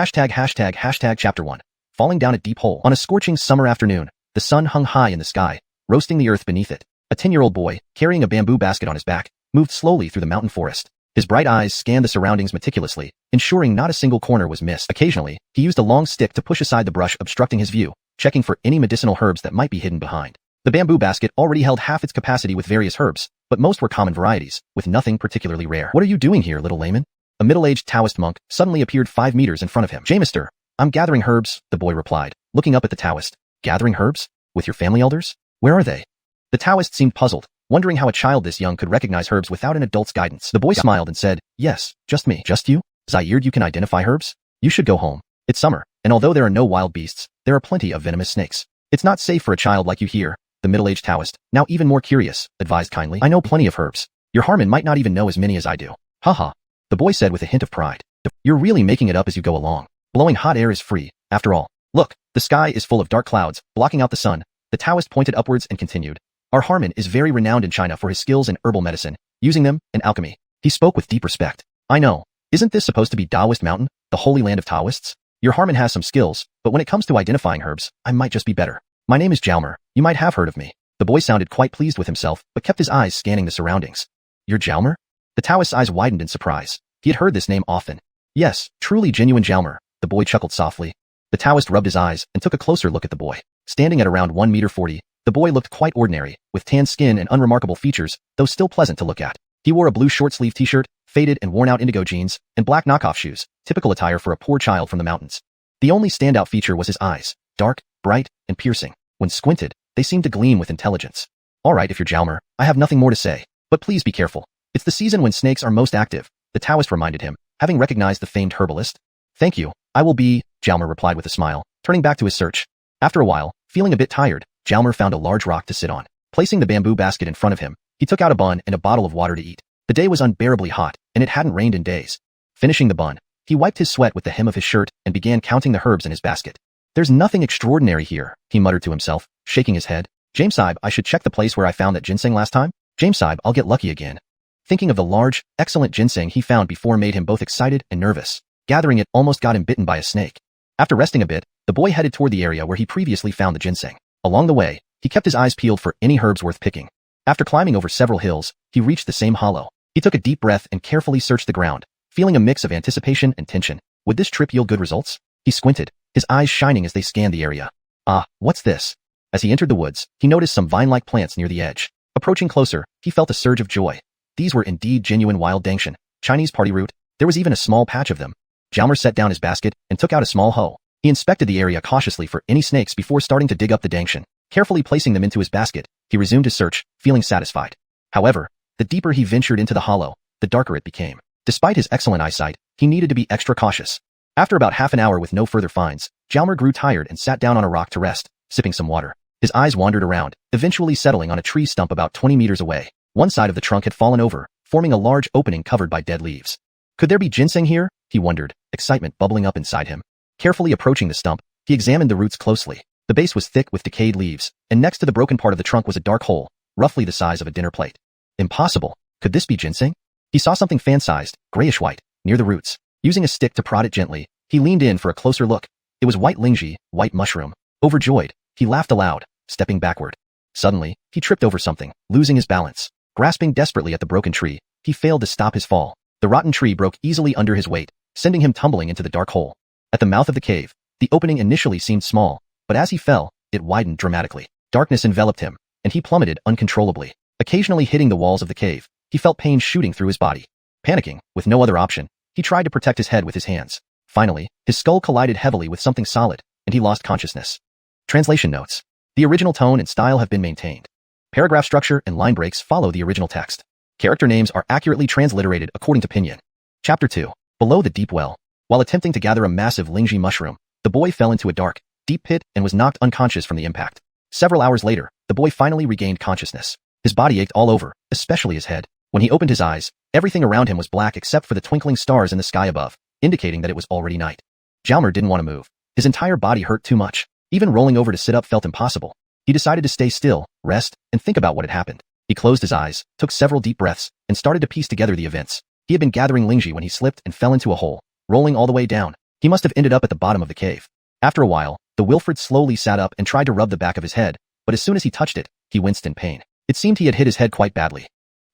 Chapter 1. Falling down a deep hole. On a scorching summer afternoon, the sun hung high in the sky, roasting the earth beneath it. A 10-year-old boy, carrying a bamboo basket on his back, moved slowly through the mountain forest. His bright eyes scanned the surroundings meticulously, ensuring not a single corner was missed. Occasionally, he used a long stick to push aside the brush obstructing his view, checking for any medicinal herbs that might be hidden behind. The bamboo basket already held half its capacity with various herbs, but most were common varieties, with nothing particularly rare. "What are you doing here, little layman?" A middle-aged Taoist monk suddenly appeared 5 meters in front of him. "Jamister, I'm gathering herbs," the boy replied, looking up at the Taoist. "Gathering herbs? With your family elders? Where are they?" The Taoist seemed puzzled, wondering how a child this young could recognize herbs without an adult's guidance. The boy smiled and said, "Yes, just me." "Just you? Zaire, you can identify herbs? You should go home. It's summer, and although there are no wild beasts, there are plenty of venomous snakes. It's not safe for a child like you here," the middle-aged Taoist, now even more curious, advised kindly. "I know plenty of herbs. Your Harmon might not even know as many as I do." "Haha," the boy said with a hint of pride. "You're really making it up as you go along. Blowing hot air is free, after all. Look, the sky is full of dark clouds, blocking out the sun." The Taoist pointed upwards and continued. "Our Harmon is very renowned in China for his skills in herbal medicine, using them, and alchemy." He spoke with deep respect. "I know. Isn't this supposed to be Taoist Mountain, the holy land of Taoists? Your Harmon has some skills, but when it comes to identifying herbs, I might just be better. My name is Jalmer. You might have heard of me." The boy sounded quite pleased with himself, but kept his eyes scanning the surroundings. "You're Jalmer?" The Taoist's eyes widened in surprise. He had heard this name often. "Yes, truly genuine Jalmer," the boy chuckled softly. The Taoist rubbed his eyes and took a closer look at the boy. Standing at around 1.40 meters, the boy looked quite ordinary, with tan skin and unremarkable features, though still pleasant to look at. He wore a blue short-sleeve t-shirt, faded and worn-out indigo jeans, and black knockoff shoes, typical attire for a poor child from the mountains. The only standout feature was his eyes, dark, bright, and piercing. When squinted, they seemed to gleam with intelligence. "All right, if you're Jalmer, I have nothing more to say. But please be careful. It's the season when snakes are most active," the Taoist reminded him, having recognized the famed herbalist. "Thank you, I will be," Jalmer replied with a smile, turning back to his search. After a while, feeling a bit tired, Jalmer found a large rock to sit on. Placing the bamboo basket in front of him, he took out a bun and a bottle of water to eat. The day was unbearably hot, and it hadn't rained in days. Finishing the bun, he wiped his sweat with the hem of his shirt and began counting the herbs in his basket. "There's nothing extraordinary here," he muttered to himself, shaking his head. "Jamesaib, I should check the place where I found that ginseng last time. Jamesaib, I'll get lucky again." Thinking of the large, excellent ginseng he found before made him both excited and nervous. Gathering it almost got him bitten by a snake. After resting a bit, the boy headed toward the area where he previously found the ginseng. Along the way, he kept his eyes peeled for any herbs worth picking. After climbing over several hills, he reached the same hollow. He took a deep breath and carefully searched the ground, feeling a mix of anticipation and tension. Would this trip yield good results? He squinted, his eyes shining as they scanned the area. "Ah, what's this?" As he entered the woods, he noticed some vine-like plants near the edge. Approaching closer, he felt a surge of joy. These were indeed genuine wild dangshan, Chinese party root. There was even a small patch of them. Jalmer set down his basket and took out a small hoe. He inspected the area cautiously for any snakes before starting to dig up the dangshan. Carefully placing them into his basket, he resumed his search, feeling satisfied. However, the deeper he ventured into the hollow, the darker it became. Despite his excellent eyesight, he needed to be extra cautious. After about half an hour with no further finds, Jalmer grew tired and sat down on a rock to rest, sipping some water. His eyes wandered around, eventually settling on a tree stump about 20 meters away. One side of the trunk had fallen over, forming a large opening covered by dead leaves. Could there be ginseng here? He wondered, excitement bubbling up inside him. Carefully approaching the stump, he examined the roots closely. The base was thick with decayed leaves, and next to the broken part of the trunk was a dark hole, roughly the size of a dinner plate. Impossible. Could this be ginseng? He saw something fan-sized, grayish-white, near the roots. Using a stick to prod it gently, he leaned in for a closer look. It was white lingji, white mushroom. Overjoyed, he laughed aloud, stepping backward. Suddenly, he tripped over something, losing his balance. Grasping desperately at the broken tree, he failed to stop his fall. The rotten tree broke easily under his weight, sending him tumbling into the dark hole. At the mouth of the cave, the opening initially seemed small, but as he fell, it widened dramatically. Darkness enveloped him, and he plummeted uncontrollably. Occasionally hitting the walls of the cave, he felt pain shooting through his body. Panicking, with no other option, he tried to protect his head with his hands. Finally, his skull collided heavily with something solid, and he lost consciousness. Translation notes. The original tone and style have been maintained. Paragraph structure and line breaks follow the original text. Character names are accurately transliterated according to Pinyin. Chapter 2. Below the deep well. While attempting to gather a massive lingji mushroom, the boy fell into a dark, deep pit and was knocked unconscious from the impact. Several hours later, the boy finally regained consciousness. His body ached all over, especially his head. When he opened his eyes, everything around him was black except for the twinkling stars in the sky above, indicating that it was already night. Jalmer didn't want to move. His entire body hurt too much. Even rolling over to sit up felt impossible. He decided to stay still, rest, and think about what had happened. He closed his eyes, took several deep breaths, and started to piece together the events. He had been gathering lingji when he slipped and fell into a hole, rolling all the way down. He must have ended up at the bottom of the cave. After a while, the Wilfred slowly sat up and tried to rub the back of his head, but as soon as he touched it, he winced in pain. It seemed he had hit his head quite badly.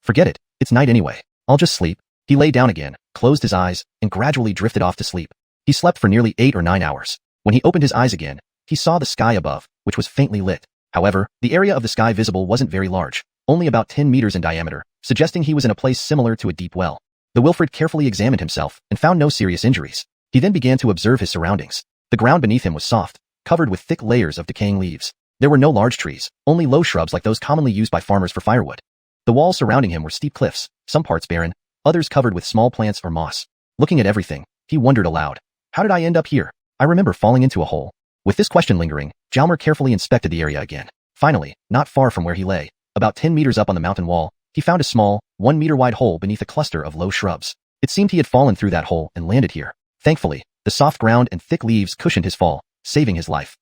Forget it, it's night anyway. I'll just sleep. He lay down again, closed his eyes, and gradually drifted off to sleep. He slept for nearly 8 or 9 hours. When he opened his eyes again, he saw the sky above, which was faintly lit. However, the area of the sky visible wasn't very large, only about 10 meters in diameter, suggesting he was in a place similar to a deep well. The Wilfred carefully examined himself and found no serious injuries. He then began to observe his surroundings. The ground beneath him was soft, covered with thick layers of decaying leaves. There were no large trees, only low shrubs like those commonly used by farmers for firewood. The walls surrounding him were steep cliffs, some parts barren, others covered with small plants or moss. Looking at everything, he wondered aloud. How did I end up here? I remember falling into a hole. With this question lingering, Jalmer carefully inspected the area again. Finally, not far from where he lay, about 10 meters up on the mountain wall, he found a small, 1-meter-wide hole beneath a cluster of low shrubs. It seemed he had fallen through that hole and landed here. Thankfully, the soft ground and thick leaves cushioned his fall, saving his life.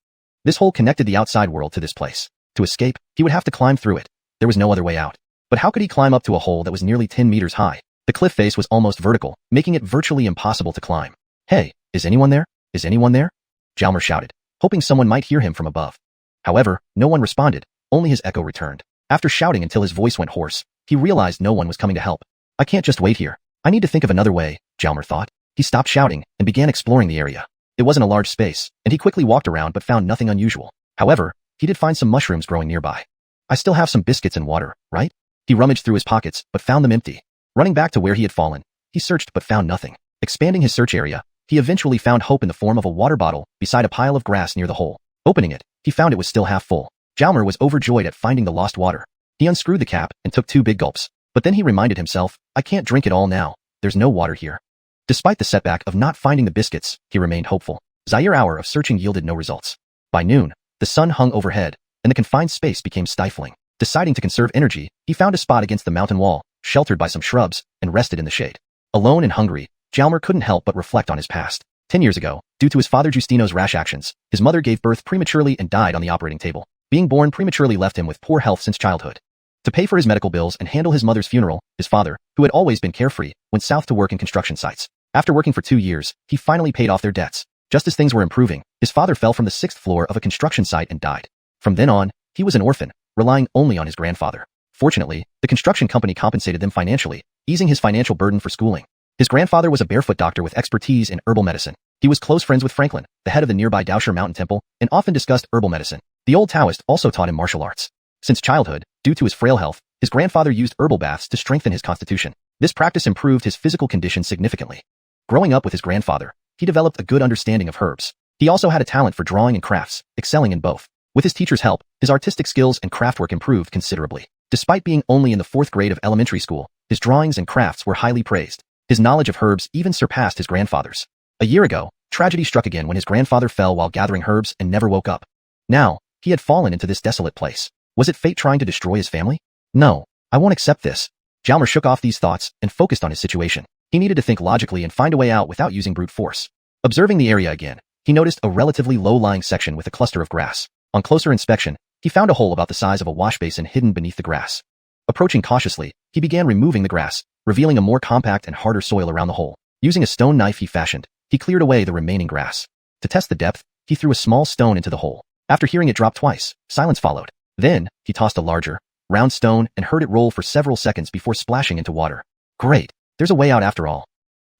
This hole connected the outside world to this place. To escape, he would have to climb through it. There was no other way out. But how could he climb up to a hole that was nearly 10 meters high? The cliff face was almost vertical, making it virtually impossible to climb. Hey, is anyone there? Is anyone there? Jalmer shouted, hoping someone might hear him from above. However, no one responded, only his echo returned. After shouting until his voice went hoarse, he realized no one was coming to help. I can't just wait here. I need to think of another way, Jalmer thought. He stopped shouting and began exploring the area. It wasn't a large space, and he quickly walked around but found nothing unusual. However, he did find some mushrooms growing nearby. I still have some biscuits and water, right? He rummaged through his pockets but found them empty. Running back to where he had fallen, he searched but found nothing. Expanding his search area, he eventually found hope in the form of a water bottle beside a pile of grass near the hole. Opening it, he found it was still half full. Jalmer was overjoyed at finding the lost water. He unscrewed the cap and took 2 big gulps. But then he reminded himself, I can't drink it all now. There's no water here. Despite the setback of not finding the biscuits, he remained hopeful. Zaire hour of searching yielded no results. By noon, the sun hung overhead, and the confined space became stifling. Deciding to conserve energy, he found a spot against the mountain wall, sheltered by some shrubs, and rested in the shade. Alone and hungry, Jalmer couldn't help but reflect on his past. 10 years ago, due to his father Justino's rash actions, his mother gave birth prematurely and died on the operating table. Being born prematurely left him with poor health since childhood. To pay for his medical bills and handle his mother's funeral, his father, who had always been carefree, went south to work in construction sites. After working for 2 years, he finally paid off their debts. Just as things were improving, his father fell from the 6th floor of a construction site and died. From then on, he was an orphan, relying only on his grandfather. Fortunately, the construction company compensated them financially, easing his financial burden for schooling. His grandfather was a barefoot doctor with expertise in herbal medicine. He was close friends with Franklin, the head of the nearby Daosher Mountain Temple, and often discussed herbal medicine. The old Taoist also taught him martial arts. Since childhood, due to his frail health, his grandfather used herbal baths to strengthen his constitution. This practice improved his physical condition significantly. Growing up with his grandfather, he developed a good understanding of herbs. He also had a talent for drawing and crafts, excelling in both. With his teacher's help, his artistic skills and craftwork improved considerably. Despite being only in the 4th grade of elementary school, his drawings and crafts were highly praised. His knowledge of herbs even surpassed his grandfather's. A year ago, tragedy struck again when his grandfather fell while gathering herbs and never woke up. Now, he had fallen into this desolate place. Was it fate trying to destroy his family? No, I won't accept this. Jalmer shook off these thoughts and focused on his situation. He needed to think logically and find a way out without using brute force. Observing the area again, he noticed a relatively low-lying section with a cluster of grass. On closer inspection, he found a hole about the size of a wash basin hidden beneath the grass. Approaching cautiously, he began removing the grass, revealing a more compact and harder soil around the hole. Using a stone knife he fashioned, he cleared away the remaining grass. To test the depth, he threw a small stone into the hole. After hearing it drop twice, silence followed. Then, he tossed a larger, round stone and heard it roll for several seconds before splashing into water. Great, there's a way out after all.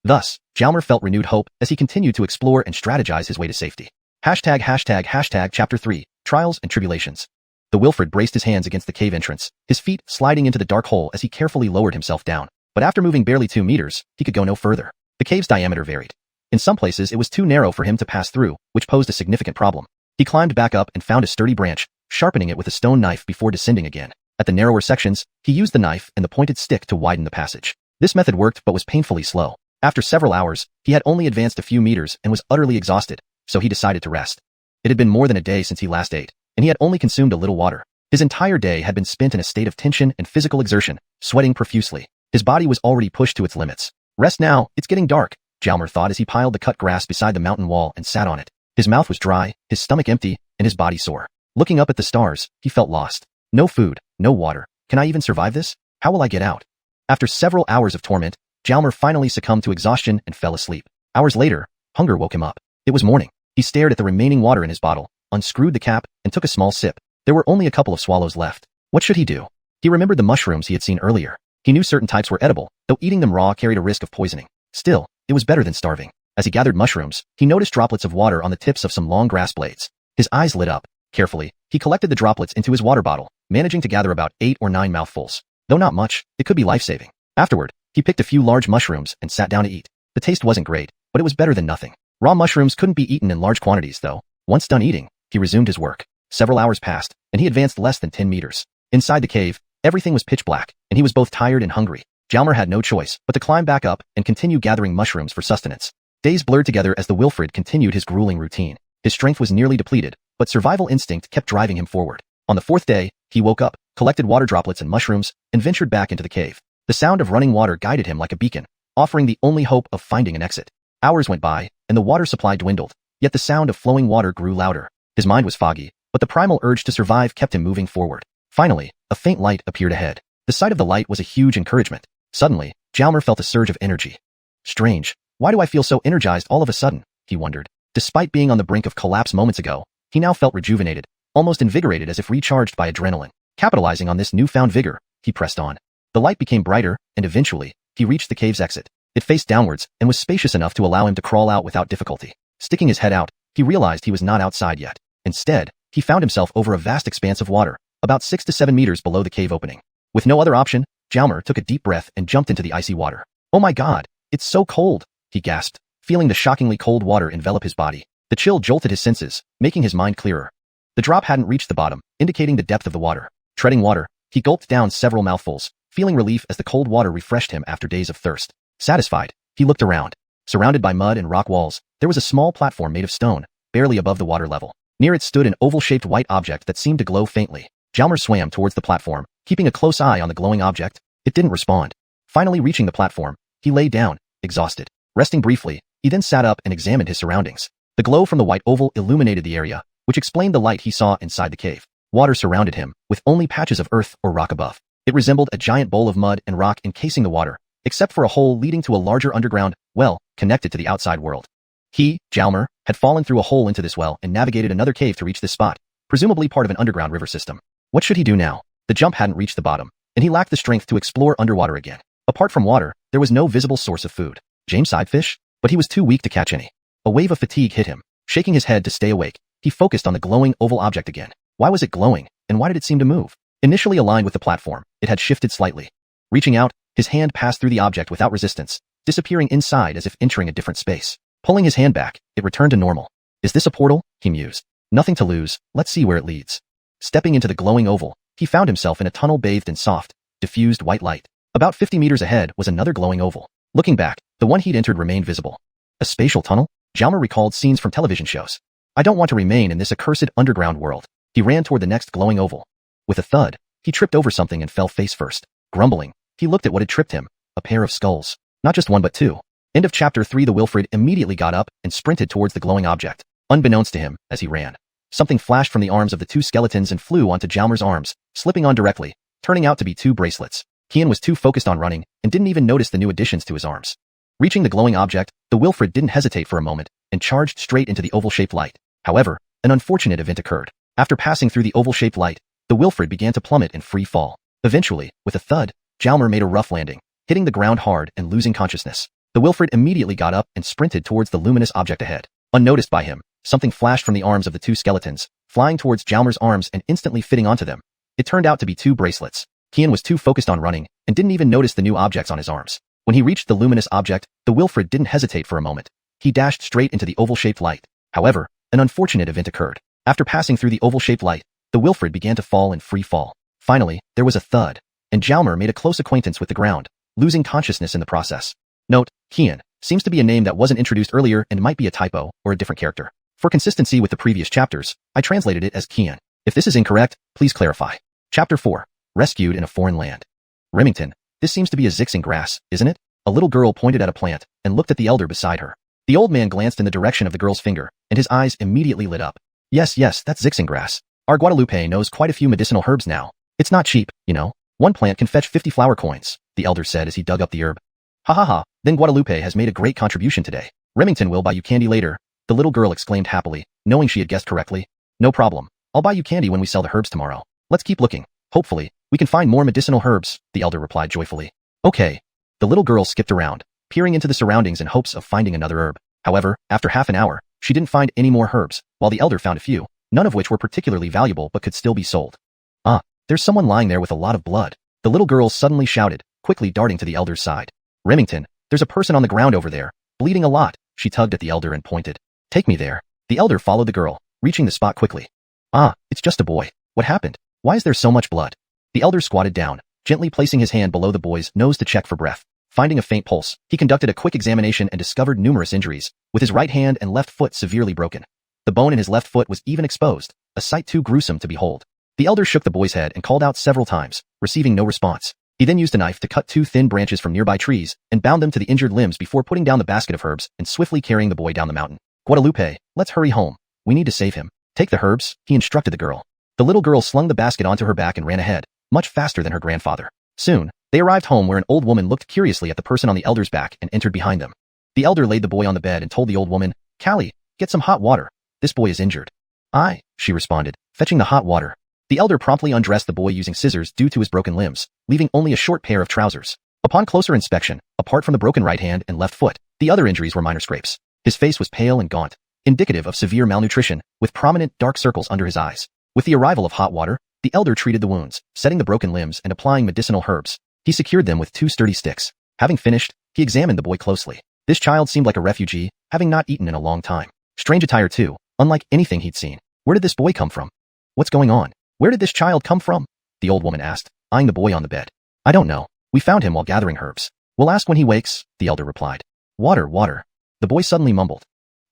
Thus, Jalmer felt renewed hope as he continued to explore and strategize his way to safety. Chapter 3, Trials and Tribulations. The Wilfred braced his hands against the cave entrance, his feet sliding into the dark hole as he carefully lowered himself down. But after moving barely 2 meters, he could go no further. The cave's diameter varied. In some places, it was too narrow for him to pass through, which posed a significant problem. He climbed back up and found a sturdy branch, sharpening it with a stone knife before descending again. At the narrower sections, he used the knife and the pointed stick to widen the passage. This method worked but was painfully slow. After several hours, he had only advanced a few meters and was utterly exhausted, so he decided to rest. It had been more than a day since he last ate, and he had only consumed a little water. His entire day had been spent in a state of tension and physical exertion, sweating profusely. His body was already pushed to its limits. Rest now, it's getting dark, Jalmer thought as he piled the cut grass beside the mountain wall and sat on it. His mouth was dry, his stomach empty, and his body sore. Looking up at the stars, he felt lost. No food, no water. Can I even survive this? How will I get out? After several hours of torment, Jalmer finally succumbed to exhaustion and fell asleep. Hours later, Hunger woke him up. It was morning. He stared at the remaining water in his bottle, unscrewed the cap, and took a small sip. There were only a couple of swallows left. What should he do? He remembered the mushrooms he had seen earlier. He knew certain types were edible, though eating them raw carried a risk of poisoning. Still, it was better than starving. As he gathered mushrooms, he noticed droplets of water on the tips of some long grass blades. His eyes lit up. Carefully, he collected the droplets into his water bottle, managing to gather about 8 or 9 mouthfuls. Though not much, it could be life-saving. Afterward, he picked a few large mushrooms and sat down to eat. The taste wasn't great, but it was better than nothing. Raw mushrooms couldn't be eaten in large quantities, though. Once done eating, he resumed his work. Several hours passed, and he advanced less than 10 meters. Inside the cave, everything was pitch black, and he was both tired and hungry. Jalmer had no choice but to climb back up and continue gathering mushrooms for sustenance. Days blurred together as the Wilfred continued his grueling routine. His strength was nearly depleted, but survival instinct kept driving him forward. On the 4th day, he woke up, collected water droplets and mushrooms, and ventured back into the cave. The sound of running water guided him like a beacon, offering the only hope of finding an exit. Hours went by, and the water supply dwindled, yet the sound of flowing water grew louder. His mind was foggy, but the primal urge to survive kept him moving forward. Finally, a faint light appeared ahead. The sight of the light was a huge encouragement. Suddenly, Jalmer felt a surge of energy. Strange, why do I feel so energized all of a sudden? He wondered. Despite being on the brink of collapse moments ago, he now felt rejuvenated, almost invigorated as if recharged by adrenaline. Capitalizing on this newfound vigor, he pressed on. The light became brighter, and eventually, he reached the cave's exit. It faced downwards and was spacious enough to allow him to crawl out without difficulty. Sticking his head out, he realized he was not outside yet. Instead, he found himself over a vast expanse of water, about 6 to 7 meters below the cave opening. With no other option, Jalmer took a deep breath and jumped into the icy water. Oh my god, it's so cold, he gasped, feeling the shockingly cold water envelop his body. The chill jolted his senses, making his mind clearer. The drop hadn't reached the bottom, indicating the depth of the water. Treading water, he gulped down several mouthfuls, feeling relief as the cold water refreshed him after days of thirst. Satisfied, he looked around. Surrounded by mud and rock walls, there was a small platform made of stone, barely above the water level. Near it stood an oval-shaped white object that seemed to glow faintly. Jalmer swam towards the platform, keeping a close eye on the glowing object. It didn't respond. Finally reaching the platform, he lay down, exhausted. Resting briefly, he then sat up and examined his surroundings. The glow from the white oval illuminated the area, which explained the light he saw inside the cave. Water surrounded him, with only patches of earth or rock above. It resembled a giant bowl of mud and rock encasing the water, except for a hole leading to a larger underground well connected to the outside world. He, Jalmer, had fallen through a hole into this well and navigated another cave to reach this spot, presumably part of an underground river system. What should he do now? The jump hadn't reached the bottom, and he lacked the strength to explore underwater again. Apart from water, there was no visible source of food. James sidefish? But he was too weak to catch any. A wave of fatigue hit him. Shaking his head to stay awake, he focused on the glowing oval object again. Why was it glowing, and why did it seem to move? Initially aligned with the platform, it had shifted slightly. Reaching out, his hand passed through the object without resistance, disappearing inside as if entering a different space. Pulling his hand back, it returned to normal. Is this a portal? He mused. Nothing to lose, let's see where it leads. Stepping into the glowing oval, he found himself in a tunnel bathed in soft, diffused white light. About 50 meters ahead was another glowing oval. Looking back, the one he'd entered remained visible. A spatial tunnel? Jalmer recalled scenes from television shows. I don't want to remain in this accursed underground world. He ran toward the next glowing oval. With a thud, he tripped over something and fell face first. Grumbling, he looked at what had tripped him, a pair of skulls. Not just one but two. End of chapter 3. The Wilfred immediately got up and sprinted towards the glowing object. Unbeknownst to him, as he ran, something flashed from the arms of the two skeletons and flew onto Jalmer's arms, slipping on directly, turning out to be 2 bracelets. Kian was too focused on running and didn't even notice the new additions to his arms. Reaching the glowing object, the Wilfred didn't hesitate for a moment and charged straight into the oval-shaped light. However, an unfortunate event occurred. After passing through the oval-shaped light, the Wilfred began to plummet in free fall. Eventually, with a thud, Jalmer made a rough landing, hitting the ground hard and losing consciousness. The Wilfred immediately got up and sprinted towards the luminous object ahead. Unnoticed by him, something flashed from the arms of the two skeletons, flying towards Jalmer's arms and instantly fitting onto them. It turned out to be 2 bracelets. Kian was too focused on running and didn't even notice the new objects on his arms. When he reached the luminous object, the Wilfred didn't hesitate for a moment. He dashed straight into the oval-shaped light. However, an unfortunate event occurred. After passing through the oval-shaped light, the Wilfred began to fall in free fall. Finally, there was a thud, and Jalmer made a close acquaintance with the ground, losing consciousness in the process. Note, Kian seems to be a name that wasn't introduced earlier and might be a typo or a different character. For consistency with the previous chapters, I translated it as Kian. If this is incorrect, please clarify. Chapter 4. Rescued in a Foreign Land. Remington, this seems to be a zixing grass, isn't it? A little girl pointed at a plant and looked at the elder beside her. The old man glanced in the direction of the girl's finger, and his eyes immediately lit up. Yes, that's zixing grass. Our Guadalupe knows quite a few medicinal herbs now. It's not cheap, you know. One plant can fetch 50 flower coins, the elder said as he dug up the herb. Ha ha ha, then Guadalupe has made a great contribution today. Remington will buy you candy later, the little girl exclaimed happily, knowing she had guessed correctly. No problem. I'll buy you candy when we sell the herbs tomorrow. Let's keep looking. Hopefully, we can find more medicinal herbs, the elder replied joyfully. Okay. The little girl skipped around, peering into the surroundings in hopes of finding another herb. However, after half an hour, she didn't find any more herbs, while the elder found a few, none of which were particularly valuable but could still be sold. Ah, there's someone lying there with a lot of blood. The little girl suddenly shouted, quickly darting to the elder's side. Remington, there's a person on the ground over there, bleeding a lot. She tugged at the elder and pointed. Take me there. The elder followed the girl, reaching the spot quickly. Ah, it's just a boy. What happened? Why is there so much blood? The elder squatted down, gently placing his hand below the boy's nose to check for breath. Finding a faint pulse, he conducted a quick examination and discovered numerous injuries, with his right hand and left foot severely broken. The bone in his left foot was even exposed, a sight too gruesome to behold. The elder shook the boy's head and called out several times, receiving no response. He then used a knife to cut two thin branches from nearby trees and bound them to the injured limbs before putting down the basket of herbs and swiftly carrying the boy down the mountain. Guadalupe, let's hurry home. We need to save him. Take the herbs, he instructed the girl. The little girl slung the basket onto her back and ran ahead, much faster than her grandfather. Soon, they arrived home where an old woman looked curiously at the person on the elder's back and entered behind them. The elder laid the boy on the bed and told the old woman, Callie, get some hot water. This boy is injured. Aye, she responded, fetching the hot water. The elder promptly undressed the boy using scissors due to his broken limbs, leaving only a short pair of trousers. Upon closer inspection, apart from the broken right hand and left foot, the other injuries were minor scrapes. His face was pale and gaunt, indicative of severe malnutrition, with prominent dark circles under his eyes. With the arrival of hot water, the elder treated the wounds, setting the broken limbs and applying medicinal herbs. He secured them with two sturdy sticks. Having finished, he examined the boy closely. This child seemed like a refugee, having not eaten in a long time. Strange attire too, unlike anything he'd seen. Where did this boy come from? What's going on? Where did this child come from? The old woman asked, eyeing the boy on the bed. I don't know. We found him while gathering herbs. We'll ask when he wakes, the elder replied. Water, water. The boy suddenly mumbled.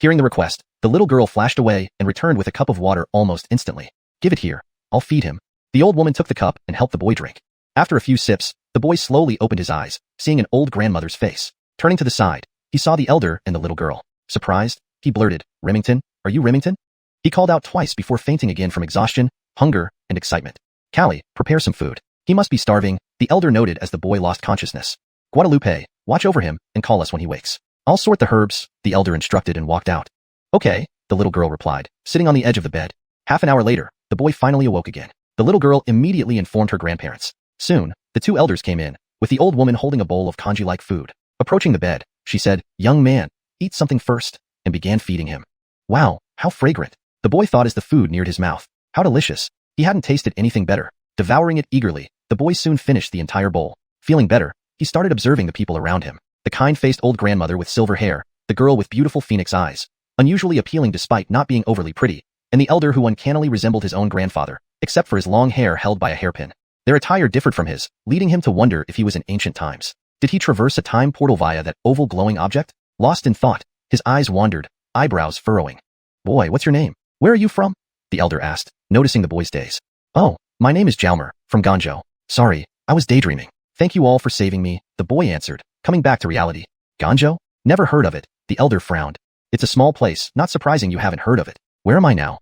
Hearing the request, the little girl flashed away and returned with a cup of water almost instantly. Give it here. I'll feed him. The old woman took the cup and helped the boy drink. After a few sips, the boy slowly opened his eyes, seeing an old grandmother's face. Turning to the side, he saw the elder and the little girl. Surprised, he blurted, Remington, are you Remington? He called out twice before fainting again from exhaustion, hunger, and excitement. Callie, prepare some food. He must be starving, the elder noted as the boy lost consciousness. Guadalupe, watch over him and call us when he wakes. I'll sort the herbs, the elder instructed and walked out. Okay, the little girl replied, sitting on the edge of the bed. Half an hour later, the boy finally awoke again. The little girl immediately informed her grandparents. Soon, the two elders came in, with the old woman holding a bowl of congee-like food. Approaching the bed, she said, Young man, eat something first, and began feeding him. Wow, how fragrant. The boy thought as the food neared his mouth. How delicious. He hadn't tasted anything better. Devouring it eagerly, the boy soon finished the entire bowl. Feeling better, he started observing the people around him. The kind-faced old grandmother with silver hair, the girl with beautiful phoenix eyes, unusually appealing despite not being overly pretty, and the elder who uncannily resembled his own grandfather, except for his long hair held by a hairpin. Their attire differed from his, leading him to wonder if he was in ancient times. Did he traverse a time portal via that oval glowing object? Lost in thought, his eyes wandered, eyebrows furrowing. Boy, what's your name? Where are you from? The elder asked, noticing the boy's daze. Oh, my name is Jalmer, from Ganjo. Sorry, I was daydreaming. Thank you all for saving me, the boy answered, coming back to reality. Ganjo? Never heard of it, the elder frowned. It's a small place, not surprising you haven't heard of it. Where am I now?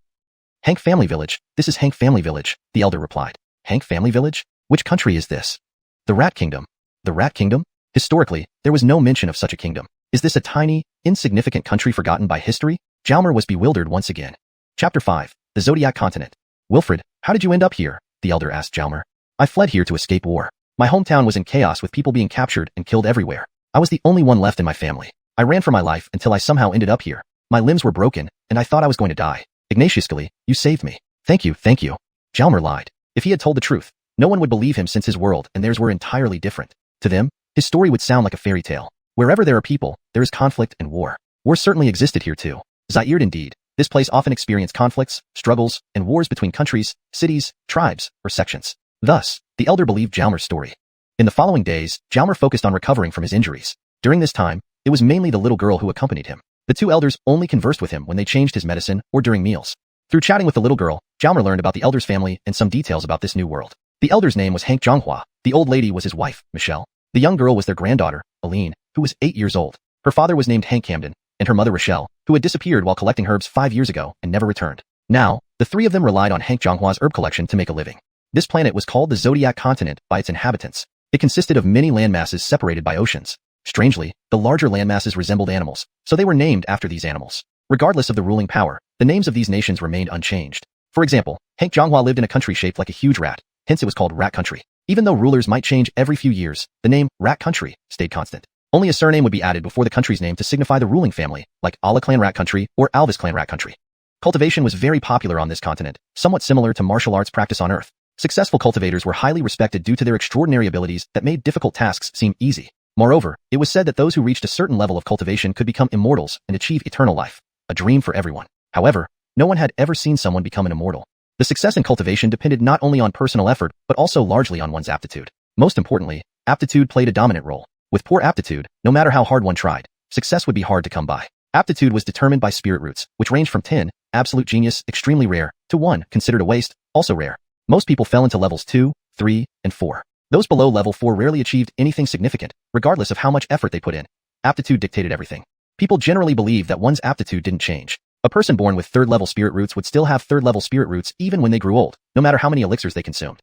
Hank Family Village. This is Hank Family Village, the elder replied. Hank Family Village? Which country is this? The Rat Kingdom. The Rat Kingdom? Historically, there was no mention of such a kingdom. Is this a tiny, insignificant country forgotten by history? Jalmer was bewildered once again. Chapter 5. The Zodiac Continent. Wilfred, how did you end up here? The elder asked Jalmer. I fled here to escape war. My hometown was in chaos with people being captured and killed everywhere. I was the only one left in my family. I ran for my life until I somehow ended up here. My limbs were broken, and I thought I was going to die. Ignatiously, you saved me. Thank you, thank you. Jalmer lied. If he had told the truth, no one would believe him since his world and theirs were entirely different. To them, his story would sound like a fairy tale. Wherever there are people, there is conflict and war. War certainly existed here too. Zaire indeed. This place often experienced conflicts, struggles, and wars between countries, cities, tribes, or sections. Thus, the elder believed Jalmer's story. In the following days, Jalmer focused on recovering from his injuries. During this time, it was mainly the little girl who accompanied him. The two elders only conversed with him when they changed his medicine or during meals. Through chatting with the little girl, Jalmer learned about the elder's family and some details about this new world. The elder's name was Hank Zhonghua. The old lady was his wife, Michelle. The young girl was their granddaughter, Aline, who was 8 years old. Her father was named Hank Camden, and her mother Rochelle, who had disappeared while collecting herbs 5 years ago and never returned. Now, the three of them relied on Hank Zhonghua's herb collection to make a living. This planet was called the Zodiac Continent by its inhabitants. It consisted of many landmasses separated by oceans. Strangely, the larger landmasses resembled animals, so they were named after these animals. Regardless of the ruling power, the names of these nations remained unchanged. For example, Hank Zhonghua lived in a country shaped like a huge rat, hence it was called Rat Country. Even though rulers might change every few years, the name Rat Country stayed constant. Only a surname would be added before the country's name to signify the ruling family, like Ala Clan Rat Country or Alvis Clan Rat Country. Cultivation was very popular on this continent, somewhat similar to martial arts practice on Earth. Successful cultivators were highly respected due to their extraordinary abilities that made difficult tasks seem easy. Moreover, it was said that those who reached a certain level of cultivation could become immortals and achieve eternal life, a dream for everyone. However, no one had ever seen someone become an immortal. The success in cultivation depended not only on personal effort, but also largely on one's aptitude. Most importantly, aptitude played a dominant role. With poor aptitude, no matter how hard one tried, success would be hard to come by. Aptitude was determined by spirit roots, which ranged from 10, absolute genius, extremely rare, to 1, considered a waste, also rare. Most people fell into levels 2, 3, and 4. Those below level 4 rarely achieved anything significant, regardless of how much effort they put in. Aptitude dictated everything. People generally believe that one's aptitude didn't change. A person born with third-level spirit roots would still have third-level spirit roots even when they grew old, no matter how many elixirs they consumed.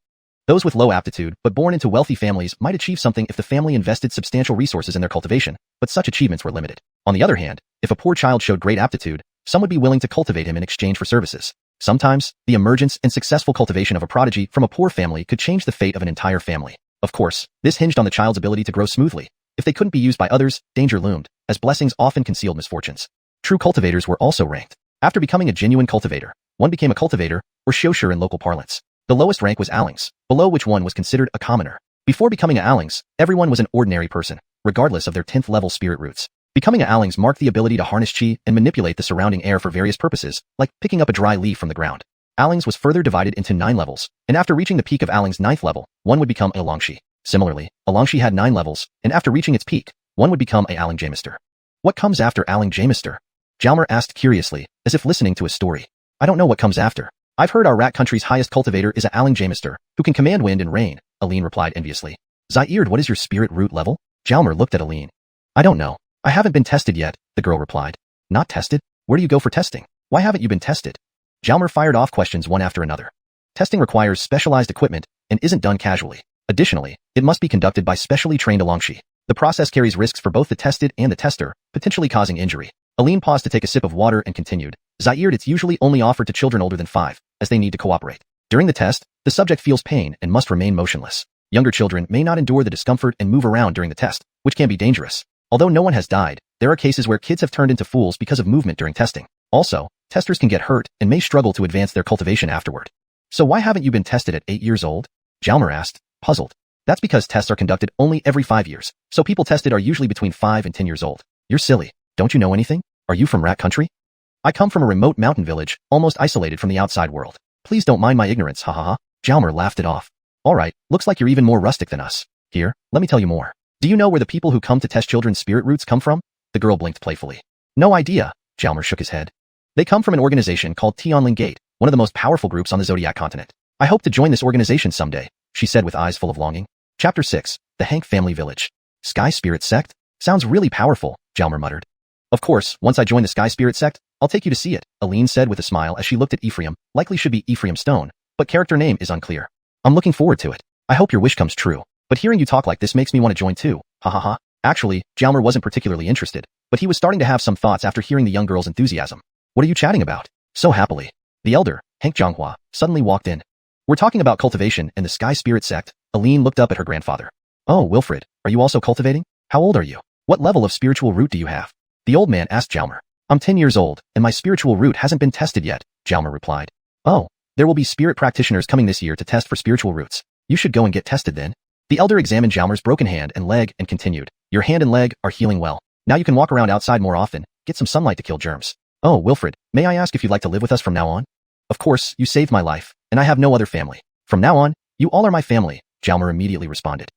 Those with low aptitude, but born into wealthy families, might achieve something if the family invested substantial resources in their cultivation, but such achievements were limited. On the other hand, if a poor child showed great aptitude, some would be willing to cultivate him in exchange for services. Sometimes, the emergence and successful cultivation of a prodigy from a poor family could change the fate of an entire family. Of course, this hinged on the child's ability to grow smoothly. If they couldn't be used by others, danger loomed, as blessings often concealed misfortunes. True cultivators were also ranked. After becoming a genuine cultivator, one became a cultivator, or shoshir in local parlance. The lowest rank was alings, below which one was considered a commoner. Before becoming a alings, everyone was an ordinary person, regardless of their 10th level spirit roots. Becoming a alings marked the ability to harness chi and manipulate the surrounding air for various purposes, like picking up a dry leaf from the ground. Alings was further divided into 9 levels, and after reaching the peak of alings' 9th level, one would become a longshi. Similarly, a longshi had 9 levels, and after reaching its peak, one would become a aling jamister. What comes after aling jamister? Jalmer asked curiously, as if listening to a story. I don't know what comes after. I've heard our rat country's highest cultivator is a aling jamister, who can command wind and rain, Aline replied enviously. Zaire, what is your spirit root level? Jalmer looked at Aline. I don't know. I haven't been tested yet, the girl replied. Not tested? Where do you go for testing? Why haven't you been tested? Jalmer fired off questions one after another. Testing requires specialized equipment and isn't done casually. Additionally, it must be conducted by specially trained alongshi. The process carries risks for both the tested and the tester, potentially causing injury. Aline paused to take a sip of water and continued. Zaire, it's usually only offered to children older than 5, as they need to cooperate. During the test, the subject feels pain and must remain motionless. Younger children may not endure the discomfort and move around during the test, which can be dangerous. Although no one has died, there are cases where kids have turned into fools because of movement during testing. Also, testers can get hurt and may struggle to advance their cultivation afterward. So why haven't you been tested at 8 years old? Jalmer asked, puzzled. That's because tests are conducted only every 5 years, so people tested are usually between 5 and 10 years old. You're silly. Don't you know anything? Are you from Rat Country? I come from a remote mountain village, almost isolated from the outside world. Please don't mind my ignorance, ha ha ha. Jalmer laughed it off. Alright, looks like you're even more rustic than us. Here, let me tell you more. Do you know where the people who come to test children's spirit roots come from? The girl blinked playfully. No idea, Jalmer shook his head. They come from an organization called Tianling Gate, one of the most powerful groups on the Zodiac continent. I hope to join this organization someday, she said with eyes full of longing. Chapter 6, The Hank Family Village. Sky Spirit Sect? Sounds really powerful, Jalmer muttered. Of course, once I join the Sky Spirit Sect, I'll take you to see it, Aline said with a smile as she looked at Ephraim. Likely should be Ephraim Stone, but character name is unclear. I'm looking forward to it. I hope your wish comes true. But hearing you talk like this makes me want to join too, ha ha ha. Actually, Jalmer wasn't particularly interested, but he was starting to have some thoughts after hearing the young girl's enthusiasm. What are you chatting about? So happily. The elder, Hank Zhonghua, suddenly walked in. We're talking about cultivation and the Sky Spirit Sect. Aline looked up at her grandfather. Oh, Wilfred, are you also cultivating? How old are you? What level of spiritual root do you have? The old man asked Jalmer. I'm 10 years old, and my spiritual root hasn't been tested yet, Jalmer replied. Oh, there will be spirit practitioners coming this year to test for spiritual roots. You should go and get tested then. The elder examined Jalmer's broken hand and leg and continued. Your hand and leg are healing well. Now you can walk around outside more often, get some sunlight to kill germs. Oh, Wilfred, may I ask if you'd like to live with us from now on? Of course, you saved my life, and I have no other family. From now on, you all are my family, Jalmer immediately responded.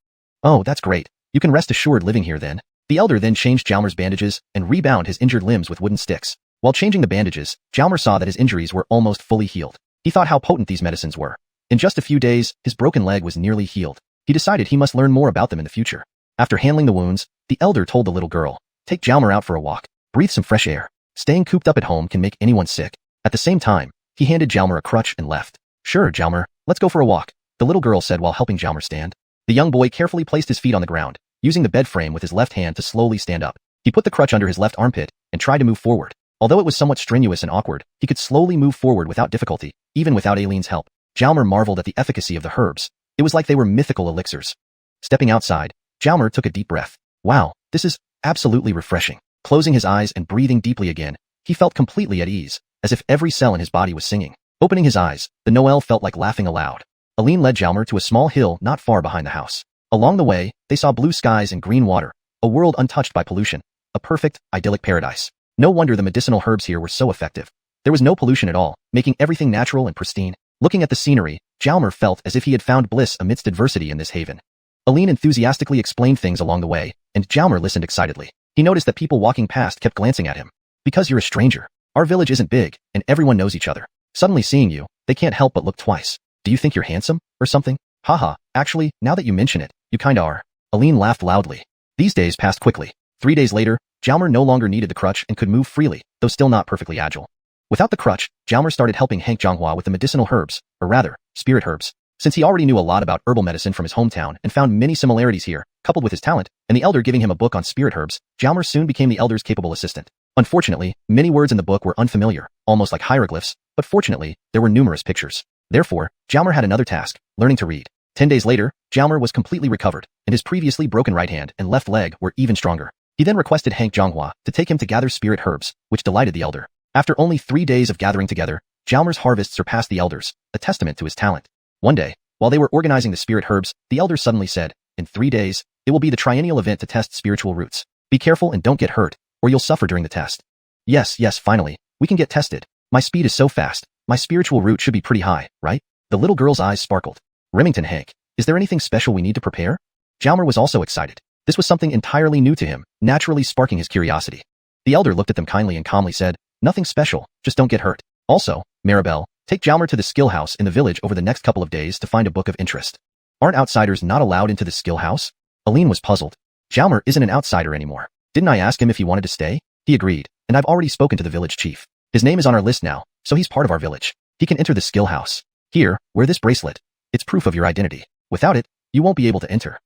Oh, that's great. You can rest assured living here then. The elder then changed Jalmer's bandages and rebound his injured limbs with wooden sticks. While changing the bandages, Jalmer saw that his injuries were almost fully healed. He thought how potent these medicines were. In just a few days, his broken leg was nearly healed. He decided he must learn more about them in the future. After handling the wounds, the elder told the little girl, take Jalmer out for a walk. Breathe some fresh air. Staying cooped up at home can make anyone sick. At the same time, he handed Jalmer a crutch and left. Sure, Jalmer, let's go for a walk, the little girl said while helping Jalmer stand. The young boy carefully placed his feet on the ground, using the bed frame with his left hand to slowly stand up. He put the crutch under his left armpit and tried to move forward. Although it was somewhat strenuous and awkward, he could slowly move forward without difficulty, even without Aileen's help. Jalmer marveled at the efficacy of the herbs. It was like they were mythical elixirs. Stepping outside, Jalmer took a deep breath. Wow, this is absolutely refreshing. Closing his eyes and breathing deeply again, he felt completely at ease, as if every cell in his body was singing. Opening his eyes, the Noel felt like laughing aloud. Aileen led Jalmer to a small hill not far behind the house. Along the way, they saw blue skies and green water, a world untouched by pollution, a perfect, idyllic paradise. No wonder the medicinal herbs here were so effective. There was no pollution at all, making everything natural and pristine. Looking at the scenery, Jalmer felt as if he had found bliss amidst adversity in this haven. Aileen enthusiastically explained things along the way, and Jalmer listened excitedly. He noticed that people walking past kept glancing at him. Because you're a stranger. Our village isn't big, and everyone knows each other. Suddenly seeing you, they can't help but look twice. Do you think you're handsome, or something? Haha, actually, now that you mention it, you kinda are. Aileen laughed loudly. These days passed quickly. 3 days later, Jalmer no longer needed the crutch and could move freely, though still not perfectly agile. Without the crutch, Jalmer started helping Hank Zhonghua with the medicinal herbs, or rather, spirit herbs. Since he already knew a lot about herbal medicine from his hometown and found many similarities here, coupled with his talent, and the elder giving him a book on spirit herbs, Jalmer soon became the elder's capable assistant. Unfortunately, many words in the book were unfamiliar, almost like hieroglyphs, but fortunately, there were numerous pictures. Therefore, Jalmer had another task, learning to read. 10 days later, Jalmer was completely recovered, and his previously broken right hand and left leg were even stronger. He then requested Hank Zhonghua to take him to gather spirit herbs, which delighted the elder. After only 3 days of gathering together, Jalmer's harvest surpassed the elder's, a testament to his talent. One day, while they were organizing the spirit herbs, the elder suddenly said, in 3 days, it will be the triennial event to test spiritual roots. Be careful and don't get hurt, or you'll suffer during the test. Yes, finally, we can get tested. My speed is so fast, my spiritual root should be pretty high, right? The little girl's eyes sparkled. Remington Hank, is there anything special we need to prepare? Jalmer was also excited. This was something entirely new to him, naturally sparking his curiosity. The elder looked at them kindly and calmly said, nothing special, just don't get hurt. Also, Maribel, take Jalmer to the skill house in the village over the next couple of days to find a book of interest. Aren't outsiders not allowed into the skill house? Aileen was puzzled. Jalmer isn't an outsider anymore. Didn't I ask him if he wanted to stay? He agreed, and I've already spoken to the village chief. His name is on our list now, so he's part of our village. He can enter the skill house. Here, wear this bracelet. It's proof of your identity. Without it, you won't be able to enter.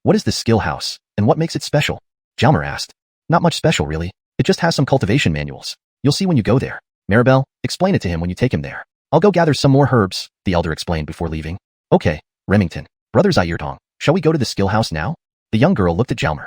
What is the skill house, and what makes it special? Jalmer asked. Not much special, really. It just has some cultivation manuals. You'll see when you go there. Maribel, explain it to him when you take him there. I'll go gather some more herbs, the elder explained before leaving. Okay, Remington, Brothers Ayrtong, shall we go to the skill house now? The young girl looked at Jalmer.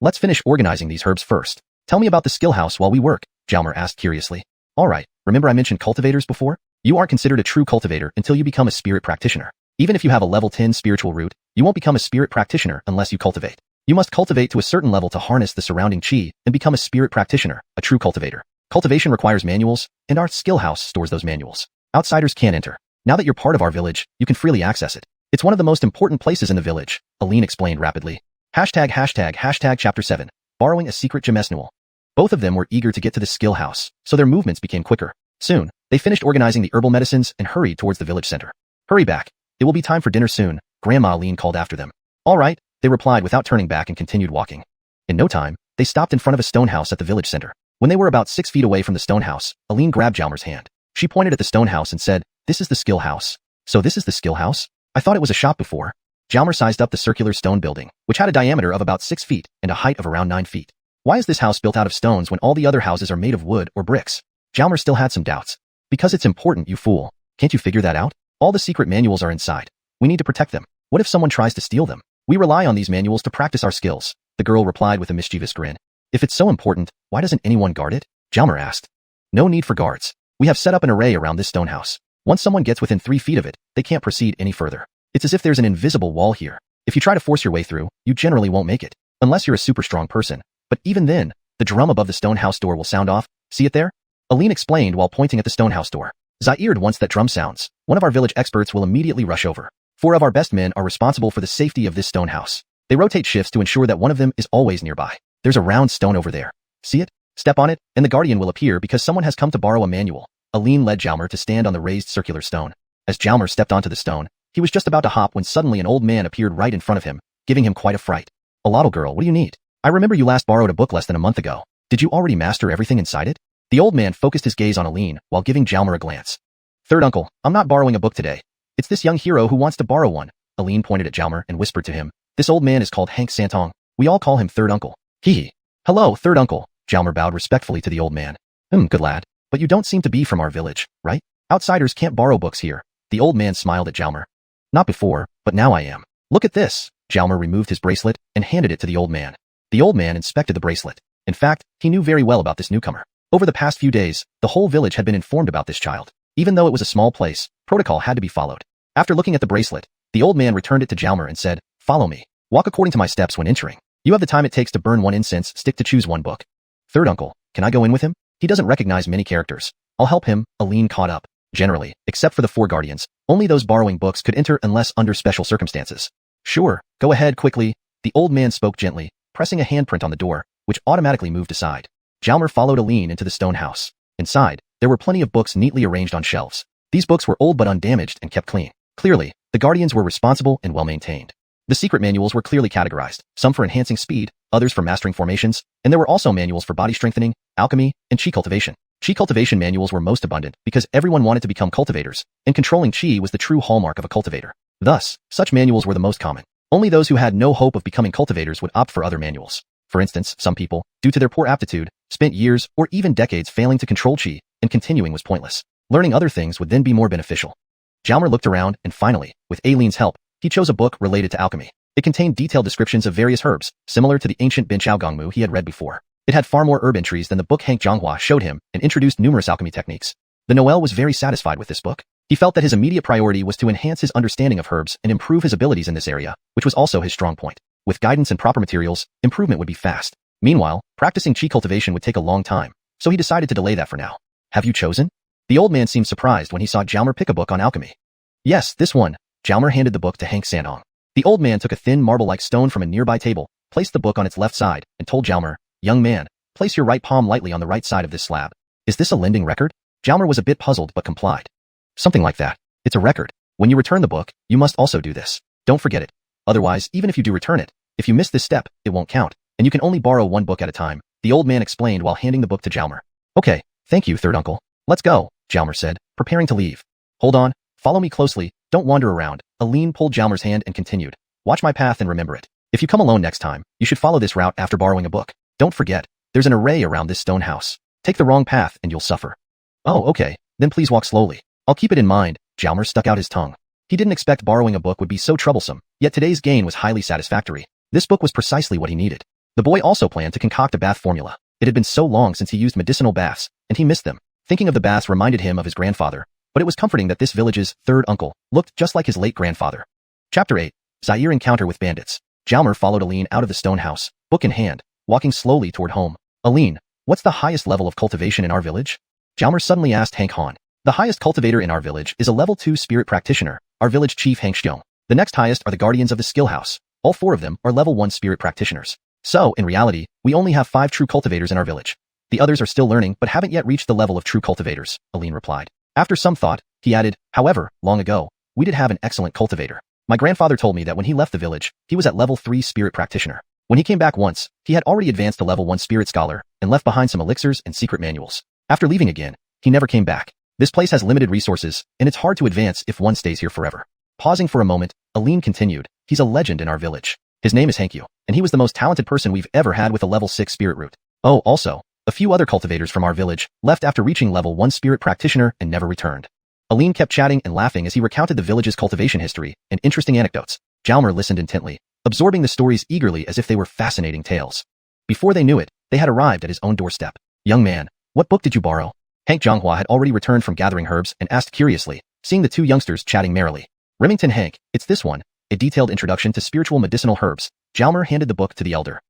Let's finish organizing these herbs first. Tell me about the skill house while we work, Jalmer asked curiously. Alright, remember I mentioned cultivators before? You aren't considered a true cultivator until you become a spirit practitioner. Even if you have a level 10 spiritual root, you won't become a spirit practitioner unless you cultivate. You must cultivate to a certain level to harness the surrounding chi and become a spirit practitioner, a true cultivator. Cultivation requires manuals, and our skill house stores those manuals. Outsiders can't enter. Now that you're part of our village, you can freely access it. It's one of the most important places in the village, Aileen explained rapidly. Hashtag chapter 7, borrowing a secret gemesnual. Both of them were eager to get to the skill house, so their movements became quicker. Soon, they finished organizing the herbal medicines and hurried towards the village center. Hurry back. It will be time for dinner soon, Grandma Aileen called after them. All right, they replied without turning back and continued walking. In no time, they stopped in front of a stone house at the village center. When they were about 6 feet away from the stone house, Aileen grabbed Jalmer's hand. She pointed at the stone house and said, this is the skill house. So this is the skill house? I thought it was a shop before. Jalmer sized up the circular stone building, which had a diameter of about 6 feet and a height of around 9 feet. Why is this house built out of stones when all the other houses are made of wood or bricks? Jalmer still had some doubts. Because it's important, you fool. Can't you figure that out? All the secret manuals are inside. We need to protect them. What if someone tries to steal them? We rely on these manuals to practice our skills, the girl replied with a mischievous grin. If it's so important, why doesn't anyone guard it? Jalmer asked. No need for guards. We have set up an array around this stone house. Once someone gets within 3 feet of it, they can't proceed any further. It's as if there's an invisible wall here. If you try to force your way through, you generally won't make it, unless you're a super strong person. But even then, the drum above the stone house door will sound off. See it there? Aileen explained while pointing at the stone house door. Zaire, once that drum sounds, one of our village experts will immediately rush over. 4 of our best men are responsible for the safety of this stone house. They rotate shifts to ensure that one of them is always nearby. There's a round stone over there. See it? Step on it, and the guardian will appear because someone has come to borrow a manual. Aileen led Jalmer to stand on the raised circular stone. As Jalmer stepped onto the stone, he was just about to hop when suddenly an old man appeared right in front of him, giving him quite a fright. Alotl girl, what do you need? I remember you last borrowed a book less than a month ago. Did you already master everything inside it? The old man focused his gaze on Aileen while giving Jalmer a glance. Third uncle, I'm not borrowing a book today. It's this young hero who wants to borrow one. Aileen pointed at Jalmer and whispered to him. This old man is called Hank Santong. We all call him Third Uncle. Hee. Hello, Third Uncle. Jalmer bowed respectfully to the old man. Good lad. But you don't seem to be from our village, right? Outsiders can't borrow books here. The old man smiled at Jalmer. Not before, but now I am. Look at this. Jalmer removed his bracelet and handed it to the old man. The old man inspected the bracelet. In fact, he knew very well about this newcomer. Over the past few days, the whole village had been informed about this child. Even though it was a small place, protocol had to be followed. After looking at the bracelet, the old man returned it to Jalmer and said, "Follow me. Walk according to my steps when entering. You have the time it takes to burn one incense stick to choose one book." Third Uncle, can I go in with him? He doesn't recognize many characters. I'll help him. Aline caught up. Generally, except for the 4 guardians, only those borrowing books could enter unless under special circumstances. Sure, go ahead quickly. The old man spoke gently, pressing a handprint on the door, which automatically moved aside. Jalmer followed Aline into the stone house. Inside, there were plenty of books neatly arranged on shelves. These books were old but undamaged and kept clean. Clearly, the guardians were responsible and well-maintained. The secret manuals were clearly categorized, some for enhancing speed, others for mastering formations, and there were also manuals for body strengthening, alchemy, and chi cultivation. Chi cultivation manuals were most abundant because everyone wanted to become cultivators, and controlling chi was the true hallmark of a cultivator. Thus, such manuals were the most common. Only those who had no hope of becoming cultivators would opt for other manuals. For instance, some people, due to their poor aptitude, spent years or even decades failing to control chi, and continuing was pointless. Learning other things would then be more beneficial. Jalmer looked around, and finally, with Aline's help, he chose a book related to alchemy. It contained detailed descriptions of various herbs, similar to the ancient Bin Chao Gongmu he had read before. It had far more herb entries than the book Hank Zhonghua showed him and introduced numerous alchemy techniques. The Noel was very satisfied with this book. He felt that his immediate priority was to enhance his understanding of herbs and improve his abilities in this area, which was also his strong point. With guidance and proper materials, improvement would be fast. Meanwhile, practicing chi cultivation would take a long time, so he decided to delay that for now. Have you chosen? The old man seemed surprised when he saw Jalmer pick a book on alchemy. Yes, this one. Jalmer handed the book to Hank Sanong. The old man took a thin marble-like stone from a nearby table, placed the book on its left side, and told Jalmer, "Young man, place your right palm lightly on the right side of this slab." Is this a lending record? Jalmer was a bit puzzled but complied. Something like that. It's a record. When you return the book, you must also do this. Don't forget it. Otherwise, even if you do return it, if you miss this step, it won't count, and you can only borrow one book at a time, the old man explained while handing the book to Jalmer. Okay, thank you, Third Uncle. Let's go, Jalmer said, preparing to leave. Hold on, follow me closely, don't wander around. Aline pulled Jalmer's hand and continued. Watch my path and remember it. If you come alone next time, you should follow this route after borrowing a book. Don't forget, there's an array around this stone house. Take the wrong path and you'll suffer. Oh, okay, then please walk slowly. I'll keep it in mind. Jalmer stuck out his tongue. He didn't expect borrowing a book would be so troublesome, yet today's gain was highly satisfactory. This book was precisely what he needed. The boy also planned to concoct a bath formula. It had been so long since he used medicinal baths, and he missed them. Thinking of the baths reminded him of his grandfather, but it was comforting that this village's third uncle looked just like his late grandfather. Chapter 8. Zaire Encounter with Bandits. Jalmer followed Aline out of the stone house, book in hand, walking slowly toward home. Aline, what's the highest level of cultivation in our village? Jalmer suddenly asked Hank Han. The highest cultivator in our village is a level 2 spirit practitioner, our village chief Hank Xiong. The next highest are the guardians of the skill house. All 4 of them are level 1 spirit practitioners. So, in reality, we only have 5 true cultivators in our village. The others are still learning but haven't yet reached the level of true cultivators, Aline replied. After some thought, he added, however, long ago, we did have an excellent cultivator. My grandfather told me that when he left the village, he was at level 3 spirit practitioner. When he came back once, he had already advanced to level 1 spirit scholar and left behind some elixirs and secret manuals. After leaving again, he never came back. This place has limited resources, and it's hard to advance if one stays here forever. Pausing for a moment, Aline continued, he's a legend in our village. His name is Hankyu, and he was the most talented person we've ever had with a level 6 spirit root. Oh, also, a few other cultivators from our village left after reaching level 1 spirit practitioner and never returned. Aline kept chatting and laughing as he recounted the village's cultivation history and interesting anecdotes. Jalmer listened intently, absorbing the stories eagerly as if they were fascinating tales. Before they knew it, they had arrived at his own doorstep. Young man, what book did you borrow? Hank Zhonghua had already returned from gathering herbs and asked curiously, seeing the 2 youngsters chatting merrily. Remington Hank, it's this one, a detailed introduction to spiritual medicinal herbs. Jalmer handed the book to the elder.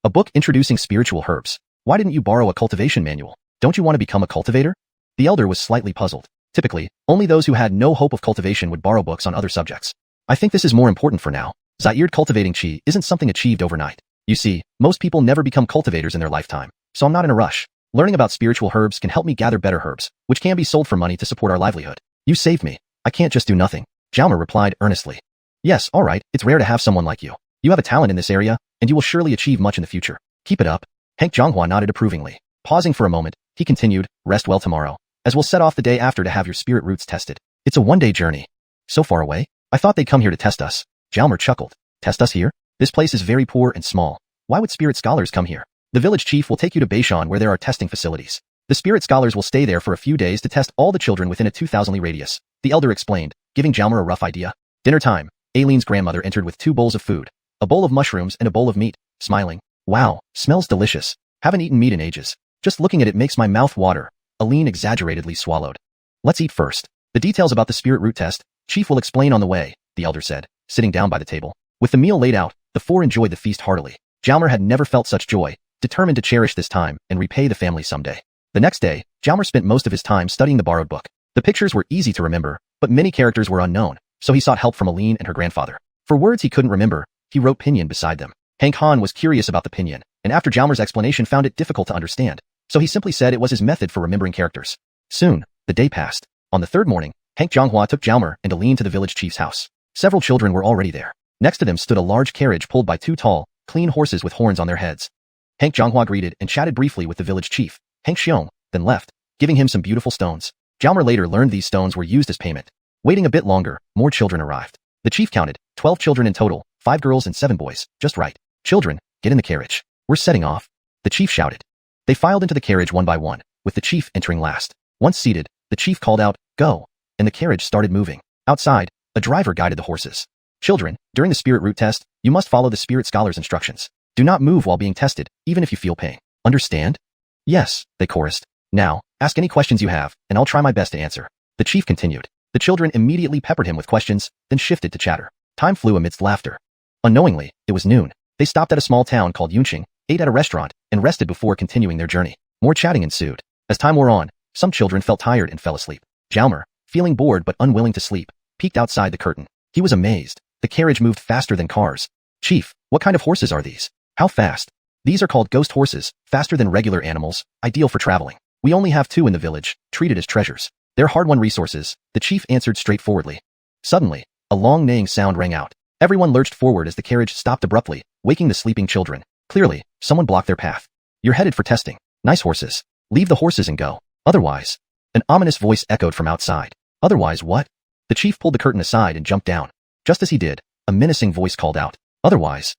A book introducing spiritual herbs. Why didn't you borrow a cultivation manual? Don't you want to become a cultivator? The elder was slightly puzzled. Typically, only those who had no hope of cultivation would borrow books on other subjects. I think this is more important for now. Zaire cultivating chi isn't something achieved overnight. You see, most people never become cultivators in their lifetime, so I'm not in a rush. Learning about spiritual herbs can help me gather better herbs, which can be sold for money to support our livelihood. You saved me. I can't just do nothing. Jalmer replied earnestly. Yes, all right, it's rare to have someone like you. You have a talent in this area, and you will surely achieve much in the future. Keep it up. Hank Zhonghua nodded approvingly. Pausing for a moment, he continued, rest well tomorrow, as we'll set off the day after to have your spirit roots tested. It's a one-day journey. So far away? I thought they'd come here to test us. Jalmer chuckled. Test us here? This place is very poor and small. Why would spirit scholars come here? The village chief will take you to Beishan where there are testing facilities. The spirit scholars will stay there for a few days to test all the children within a 2,000 li radius, the elder explained, giving Jalmer a rough idea. Dinner time. Aileen's grandmother entered with 2 bowls of food, a bowl of mushrooms and a bowl of meat, smiling. Wow, smells delicious. Haven't eaten meat in ages. Just looking at it makes my mouth water. Aileen exaggeratedly swallowed. Let's eat first. The details about the spirit root test, Chief will explain on the way, the elder said, sitting down by the table. With the meal laid out, the 4 enjoyed the feast heartily. Jalmer had never felt such joy, determined to cherish this time and repay the family someday. The next day, Jalmer spent most of his time studying the borrowed book. The pictures were easy to remember, but many characters were unknown, so he sought help from Aileen and her grandfather. For words he couldn't remember, he wrote pinyin beside them. Hank Han was curious about the pinyin, and after Jalmer's explanation found it difficult to understand, so he simply said it was his method for remembering characters. Soon, the day passed. On the 3rd morning, Hank Zhonghua took Jalmer and Aileen to the village chief's house. Several children were already there. Next to them stood a large carriage pulled by 2 tall, clean horses with horns on their heads. Hank Zhonghua greeted and chatted briefly with the village chief, Hank Xiong, then left, giving him some beautiful stones. Jalmer later learned these stones were used as payment. Waiting a bit longer, more children arrived. The chief counted 12 children in total, 5 girls and 7 boys, just right. Children, get in the carriage. We're setting off. The chief shouted. They filed into the carriage one by one, with the chief entering last. Once seated, the chief called out, go, and the carriage started moving. Outside, a driver guided the horses. Children, during the spirit root test, you must follow the spirit scholar's instructions. Do not move while being tested, even if you feel pain. Understand? Yes, they chorused. Now, ask any questions you have, and I'll try my best to answer. The chief continued. The children immediately peppered him with questions, then shifted to chatter. Time flew amidst laughter. Unknowingly, it was noon. They stopped at a small town called Yunqing, ate at a restaurant, and rested before continuing their journey. More chatting ensued. As time wore on, some children felt tired and fell asleep. Jalmer, feeling bored but unwilling to sleep, peeked outside the curtain. He was amazed. The carriage moved faster than cars. Chief, what kind of horses are these? How fast? These are called ghost horses, faster than regular animals, ideal for traveling. We only have 2 in the village, treated as treasures. They're hard-won resources, the chief answered straightforwardly. Suddenly, a long neighing sound rang out. Everyone lurched forward as the carriage stopped abruptly, waking the sleeping children. Clearly, someone blocked their path. You're headed for testing. Nice horses. Leave the horses and go. Otherwise. An ominous voice echoed from outside. Otherwise what? The chief pulled the curtain aside and jumped down. Just as he did, a menacing voice called out. Otherwise.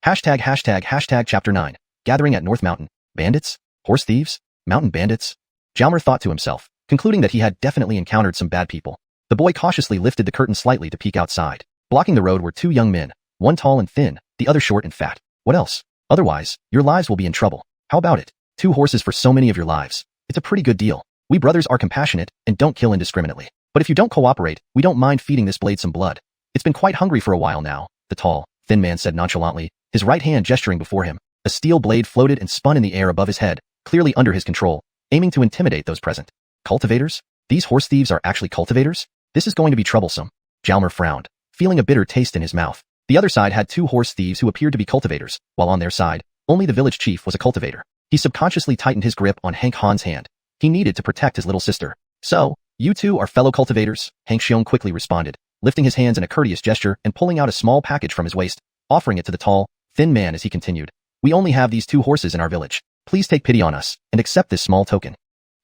##### Chapter 9. Gathering at North Mountain. Bandits? Horse thieves? Mountain bandits? Jalmer thought to himself, concluding that he had definitely encountered some bad people. The boy cautiously lifted the curtain slightly to peek outside. Blocking the road were 2 young men, one tall and thin, the other short and fat. What else? Otherwise, your lives will be in trouble. How about it? 2 horses for so many of your lives. It's a pretty good deal. We brothers are compassionate and don't kill indiscriminately. But if you don't cooperate, we don't mind feeding this blade some blood. It's been quite hungry for a while now, the tall, thin man said nonchalantly, his right hand gesturing before him. A steel blade floated and spun in the air above his head, clearly under his control, aiming to intimidate those present. Cultivators? These horse thieves are actually cultivators? This is going to be troublesome. Jalmer frowned, feeling a bitter taste in his mouth. The other side had 2 horse thieves who appeared to be cultivators, while on their side, only the village chief was a cultivator. He subconsciously tightened his grip on Hank Han's hand. He needed to protect his little sister. So, you 2 are fellow cultivators, Hank Xiong quickly responded, lifting his hands in a courteous gesture and pulling out a small package from his waist, offering it to the tall, thin man as he continued. We only have these 2 horses in our village. Please take pity on us and accept this small token.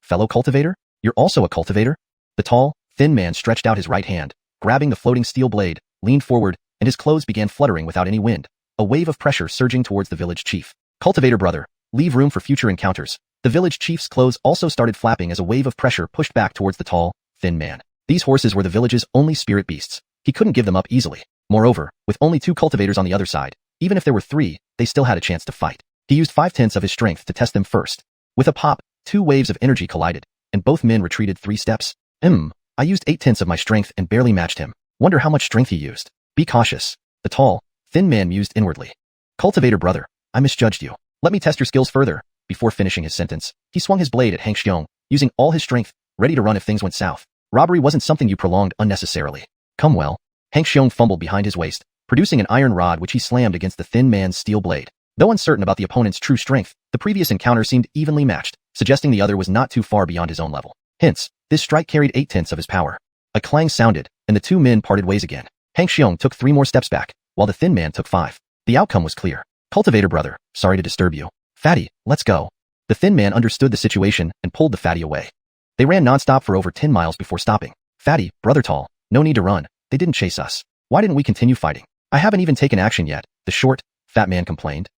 Fellow cultivator? You're also a cultivator? The tall, thin man stretched out his right hand, grabbing the floating steel blade, leaned forward, and his clothes began fluttering without any wind, a wave of pressure surging towards the village chief. Cultivator brother, leave room for future encounters. The village chief's clothes also started flapping as a wave of pressure pushed back towards the tall, thin man. These horses were the village's only spirit beasts. He couldn't give them up easily. Moreover, with only 2 cultivators on the other side, even if there were 3, they still had a chance to fight. He used 5/10 of his strength to test them first. With a pop, 2 waves of energy collided, and both men retreated 3 steps. I used 8/10 of my strength and barely matched him. Wonder how much strength he used. Be cautious. The tall, thin man mused inwardly. Cultivator brother, I misjudged you. Let me test your skills further. Before finishing his sentence, he swung his blade at Hank Xiong, using all his strength, ready to run if things went south. Robbery wasn't something you prolonged unnecessarily. Come well. Hank Xiong fumbled behind his waist, producing an iron rod which he slammed against the thin man's steel blade. Though uncertain about the opponent's true strength, the previous encounter seemed evenly matched, suggesting the other was not too far beyond his own level. Hence, this strike carried 8/10 of his power. A clang sounded, and the 2 men parted ways again. Hank Xiong took 3 more steps back, while the thin man took 5. The outcome was clear. Cultivator brother, sorry to disturb you. Fatty, let's go. The thin man understood the situation and pulled the fatty away. They ran nonstop for over 10 miles before stopping. Fatty, brother tall, no need to run. They didn't chase us. Why didn't we continue fighting? I haven't even taken action yet, the short, fat man complained.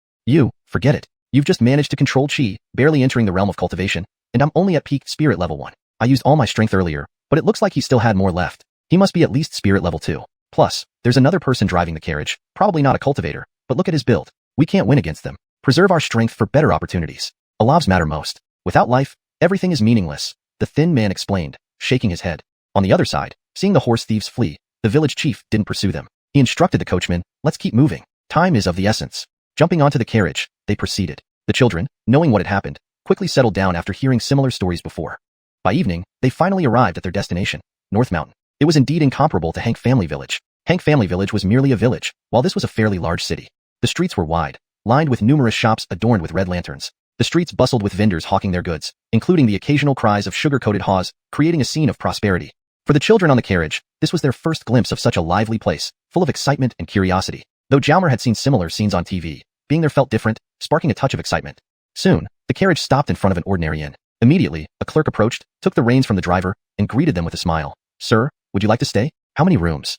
Forget it. You've just managed to control Chi, barely entering the realm of cultivation, and I'm only at peak spirit level 1. I used all my strength earlier, but it looks like he still had more left. He must be at least spirit level 2. Plus, there's another person driving the carriage, probably not a cultivator, but look at his build. We can't win against them. Preserve our strength for better opportunities. Lives matter most. Without life, everything is meaningless, the thin man explained, shaking his head. On the other side, seeing the horse thieves flee, the village chief didn't pursue them. He instructed the coachman, let's keep moving. Time is of the essence. Jumping onto the carriage, they proceeded. The children, knowing what had happened, quickly settled down after hearing similar stories before. By evening, they finally arrived at their destination, North Mountain. It was indeed incomparable to Hank Family Village. Hank Family Village was merely a village, while this was a fairly large city. The streets were wide, lined with numerous shops adorned with red lanterns. The streets bustled with vendors hawking their goods, including the occasional cries of sugar-coated haws, creating a scene of prosperity. For the children on the carriage, this was their first glimpse of such a lively place, full of excitement and curiosity. Though Jalmer had seen similar scenes on TV, being there felt different, sparking a touch of excitement. Soon, the carriage stopped in front of an ordinary inn. Immediately, a clerk approached, took the reins from the driver, and greeted them with a smile. Sir, would you like to stay? How many rooms?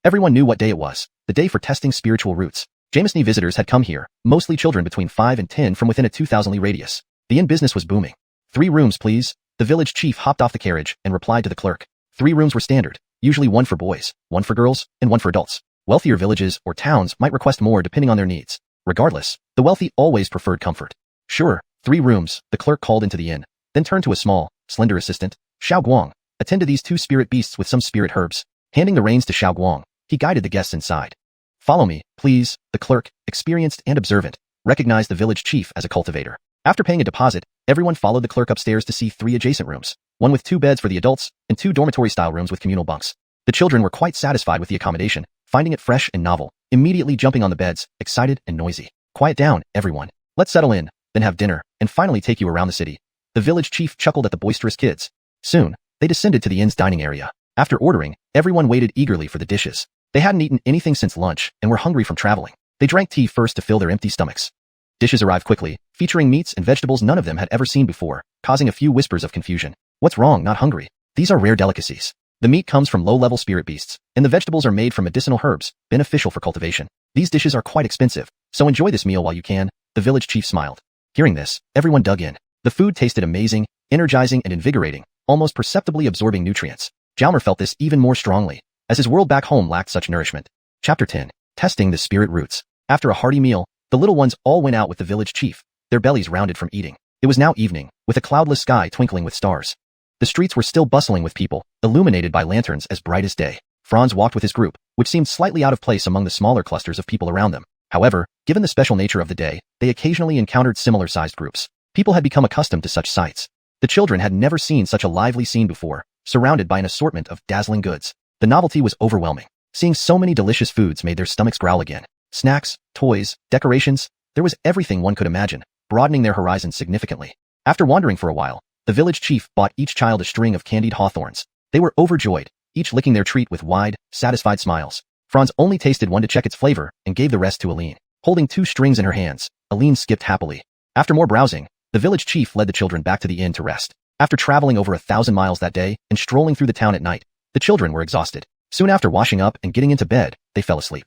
Everyone knew what day it was, the day for testing spiritual roots. Jameson visitors had come here, mostly children between 5 and 10 from within a 2,000-li radius. The inn business was booming. 3 rooms, please. The village chief hopped off the carriage and replied to the clerk. 3 rooms were standard, usually 1 for boys, 1 for girls, and 1 for adults. Wealthier villages or towns might request more depending on their needs. Regardless, the wealthy always preferred comfort. Sure, 3 rooms, the clerk called into the inn, then turned to a small, slender assistant. Xiao Guang, attend to these 2 spirit beasts with some spirit herbs. Handing the reins to Xiao Guang, he guided the guests inside. Follow me, please. The clerk, experienced and observant, recognized the village chief as a cultivator. After paying a deposit, everyone followed the clerk upstairs to see 3 adjacent rooms, one with 2 beds for the adults and 2 dormitory-style rooms with communal bunks. The children were quite satisfied with the accommodation, finding it fresh and novel, immediately jumping on the beds, excited and noisy. Quiet down, everyone. Let's settle in, then have dinner, and finally take you around the city. The village chief chuckled at the boisterous kids. Soon, they descended to the inn's dining area. After ordering, everyone waited eagerly for the dishes. They hadn't eaten anything since lunch and were hungry from traveling. They drank tea first to fill their empty stomachs. Dishes arrived quickly, featuring meats and vegetables none of them had ever seen before, causing a few whispers of confusion. What's wrong, not hungry? These are rare delicacies. The meat comes from low-level spirit beasts, and the vegetables are made from medicinal herbs, beneficial for cultivation. These dishes are quite expensive, so enjoy this meal while you can, the village chief smiled. Hearing this, everyone dug in. The food tasted amazing, energizing and invigorating, almost perceptibly absorbing nutrients. Jalmer felt this even more strongly, as his world back home lacked such nourishment. Chapter 10. Testing the Spirit Roots. After a hearty meal, the little ones all went out with the village chief, their bellies rounded from eating. It was now evening, with a cloudless sky twinkling with stars. The streets were still bustling with people, illuminated by lanterns as bright as day. Franz walked with his group, which seemed slightly out of place among the smaller clusters of people around them. However, given the special nature of the day, they occasionally encountered similar-sized groups. People had become accustomed to such sights. The children had never seen such a lively scene before, surrounded by an assortment of dazzling goods. The novelty was overwhelming. Seeing so many delicious foods made their stomachs growl again. Snacks, toys, decorations, there was everything one could imagine, broadening their horizons significantly. After wandering for a while, the village chief bought each child a string of candied hawthorns. They were overjoyed, each licking their treat with wide, satisfied smiles. Franz only tasted one to check its flavor and gave the rest to Aline. Holding 2 strings in her hands, Aline skipped happily. After more browsing, the village chief led the children back to the inn to rest. After traveling over 1,000 miles that day and strolling through the town at night, the children were exhausted. Soon after washing up and getting into bed, they fell asleep.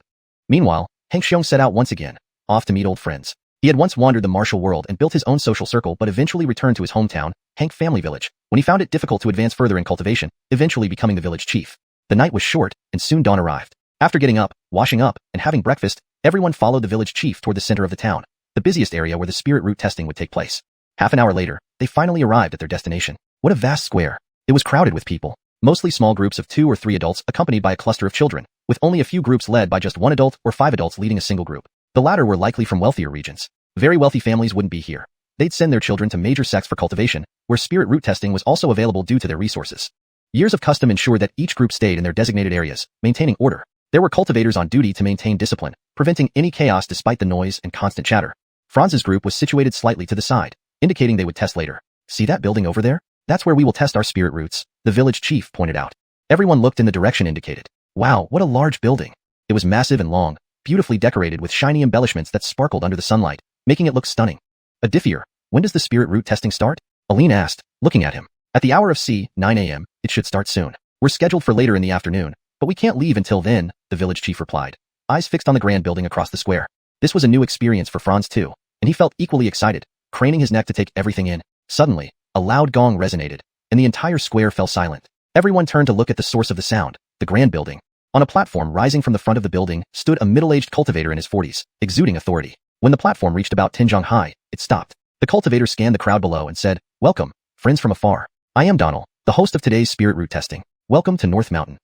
Meanwhile, Hank Xiong set out once again, off to meet old friends. He had once wandered the martial world and built his own social circle but eventually returned to his hometown, Hank Family Village, when he found it difficult to advance further in cultivation, eventually becoming the village chief. The night was short, and soon dawn arrived. After getting up, washing up, and having breakfast, everyone followed the village chief toward the center of the town, the busiest area where the spirit root testing would take place. Half an hour later, they finally arrived at their destination. What a vast square. It was crowded with people, mostly small groups of 2 or 3 adults accompanied by a cluster of children, with only a few groups led by just 1 adult or 5 adults leading a single group. The latter were likely from wealthier regions. Very wealthy families wouldn't be here. They'd send their children to major sects for cultivation, where spirit root testing was also available due to their resources. Years of custom ensured that each group stayed in their designated areas, maintaining order. There were cultivators on duty to maintain discipline, preventing any chaos despite the noise and constant chatter. Franz's group was situated slightly to the side, indicating they would test later. See that building over there? That's where we will test our spirit roots, the village chief pointed out. Everyone looked in the direction indicated. Wow, what a large building. It was massive and long, beautifully decorated with shiny embellishments that sparkled under the sunlight, making it look stunning. Adithier, when does the spirit root testing start? Aline asked, looking at him. At the hour of 9 a.m., it should start soon. We're scheduled for later in the afternoon, but we can't leave until then, the village chief replied, eyes fixed on the grand building across the square. This was a new experience for Franz too, and he felt equally excited, craning his neck to take everything in. Suddenly, a loud gong resonated, and the entire square fell silent. Everyone turned to look at the source of the sound, the grand building. On a platform rising from the front of the building stood a middle-aged cultivator in his 40s, exuding authority. When the platform reached about 10 jong high, it stopped. The cultivator scanned the crowd below and said, "Welcome, friends from afar. I am Donald, the host of today's spirit root testing. Welcome to North Mountain."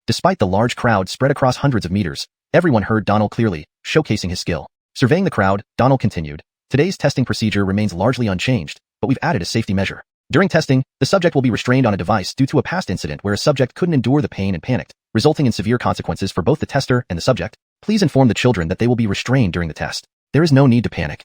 Despite the large crowd spread across hundreds of meters, everyone heard Donald clearly, showcasing his skill. Surveying the crowd, Donald continued, "Today's testing procedure remains largely unchanged, but we've added a safety measure. During testing, the subject will be restrained on a device due to a past incident where a subject couldn't endure the pain and panicked, resulting in severe consequences for both the tester and the subject. Please inform the children that they will be restrained during the test. There is no need to panic."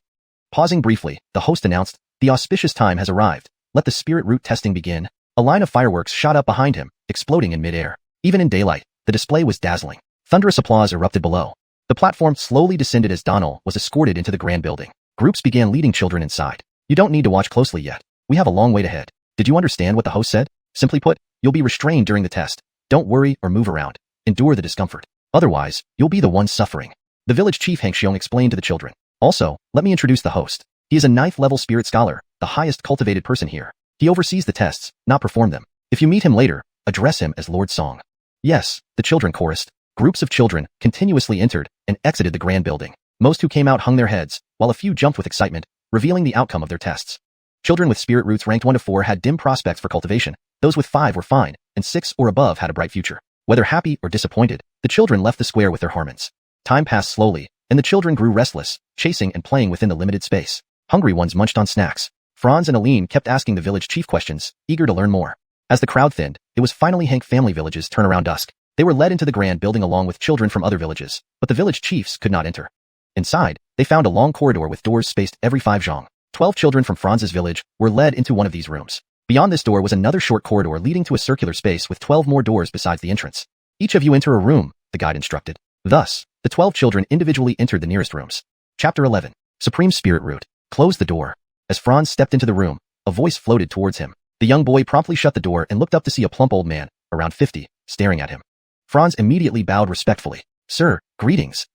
Pausing briefly, the host announced, "The auspicious time has arrived. Let the spirit root testing begin." A line of fireworks shot up behind him, exploding in midair. Even in daylight, the display was dazzling. Thunderous applause erupted below. The platform slowly descended as Donald was escorted into the grand building. Groups began leading children inside. "You don't need to watch closely yet. We have a long way ahead. Did you understand what the host said? Simply put, you'll be restrained during the test. Don't worry or move around. Endure the discomfort. Otherwise, you'll be the one suffering." The village chief Hank Xiong explained to the children. "Also, let me introduce the host. He is a 9th level spirit scholar, the highest cultivated person here. He oversees the tests, not perform them. If you meet him later, address him as Lord Song." "Yes," the children chorused. Groups of children continuously entered and exited the grand building. Most who came out hung their heads, while a few jumped with excitement, revealing the outcome of their tests. Children with spirit roots ranked 1 to 4 had dim prospects for cultivation. Those with 5 were fine, and 6 or above had a bright future. Whether happy or disappointed, the children left the square with their harmons. Time passed slowly, and the children grew restless, chasing and playing within the limited space. Hungry ones munched on snacks. Franz and Aline kept asking the village chief questions, eager to learn more. As the crowd thinned, it was finally Hank family village's turn around dusk. They were led into the grand building along with children from other villages, but the village chiefs could not enter. Inside, they found a long corridor with doors spaced every 5 zhong. 12 children from Franz's village were led into one of these rooms. Beyond this door was another short corridor leading to a circular space with 12 more doors besides the entrance. "Each of you enter a room," the guide instructed. Thus, the 12 children individually entered the nearest rooms. Chapter 11. Supreme Spirit Root. Close the door. As Franz stepped into the room, a voice floated towards him. The young boy promptly shut the door and looked up to see a plump old man, around 50, staring at him. Franz immediately bowed respectfully. "Sir, greetings."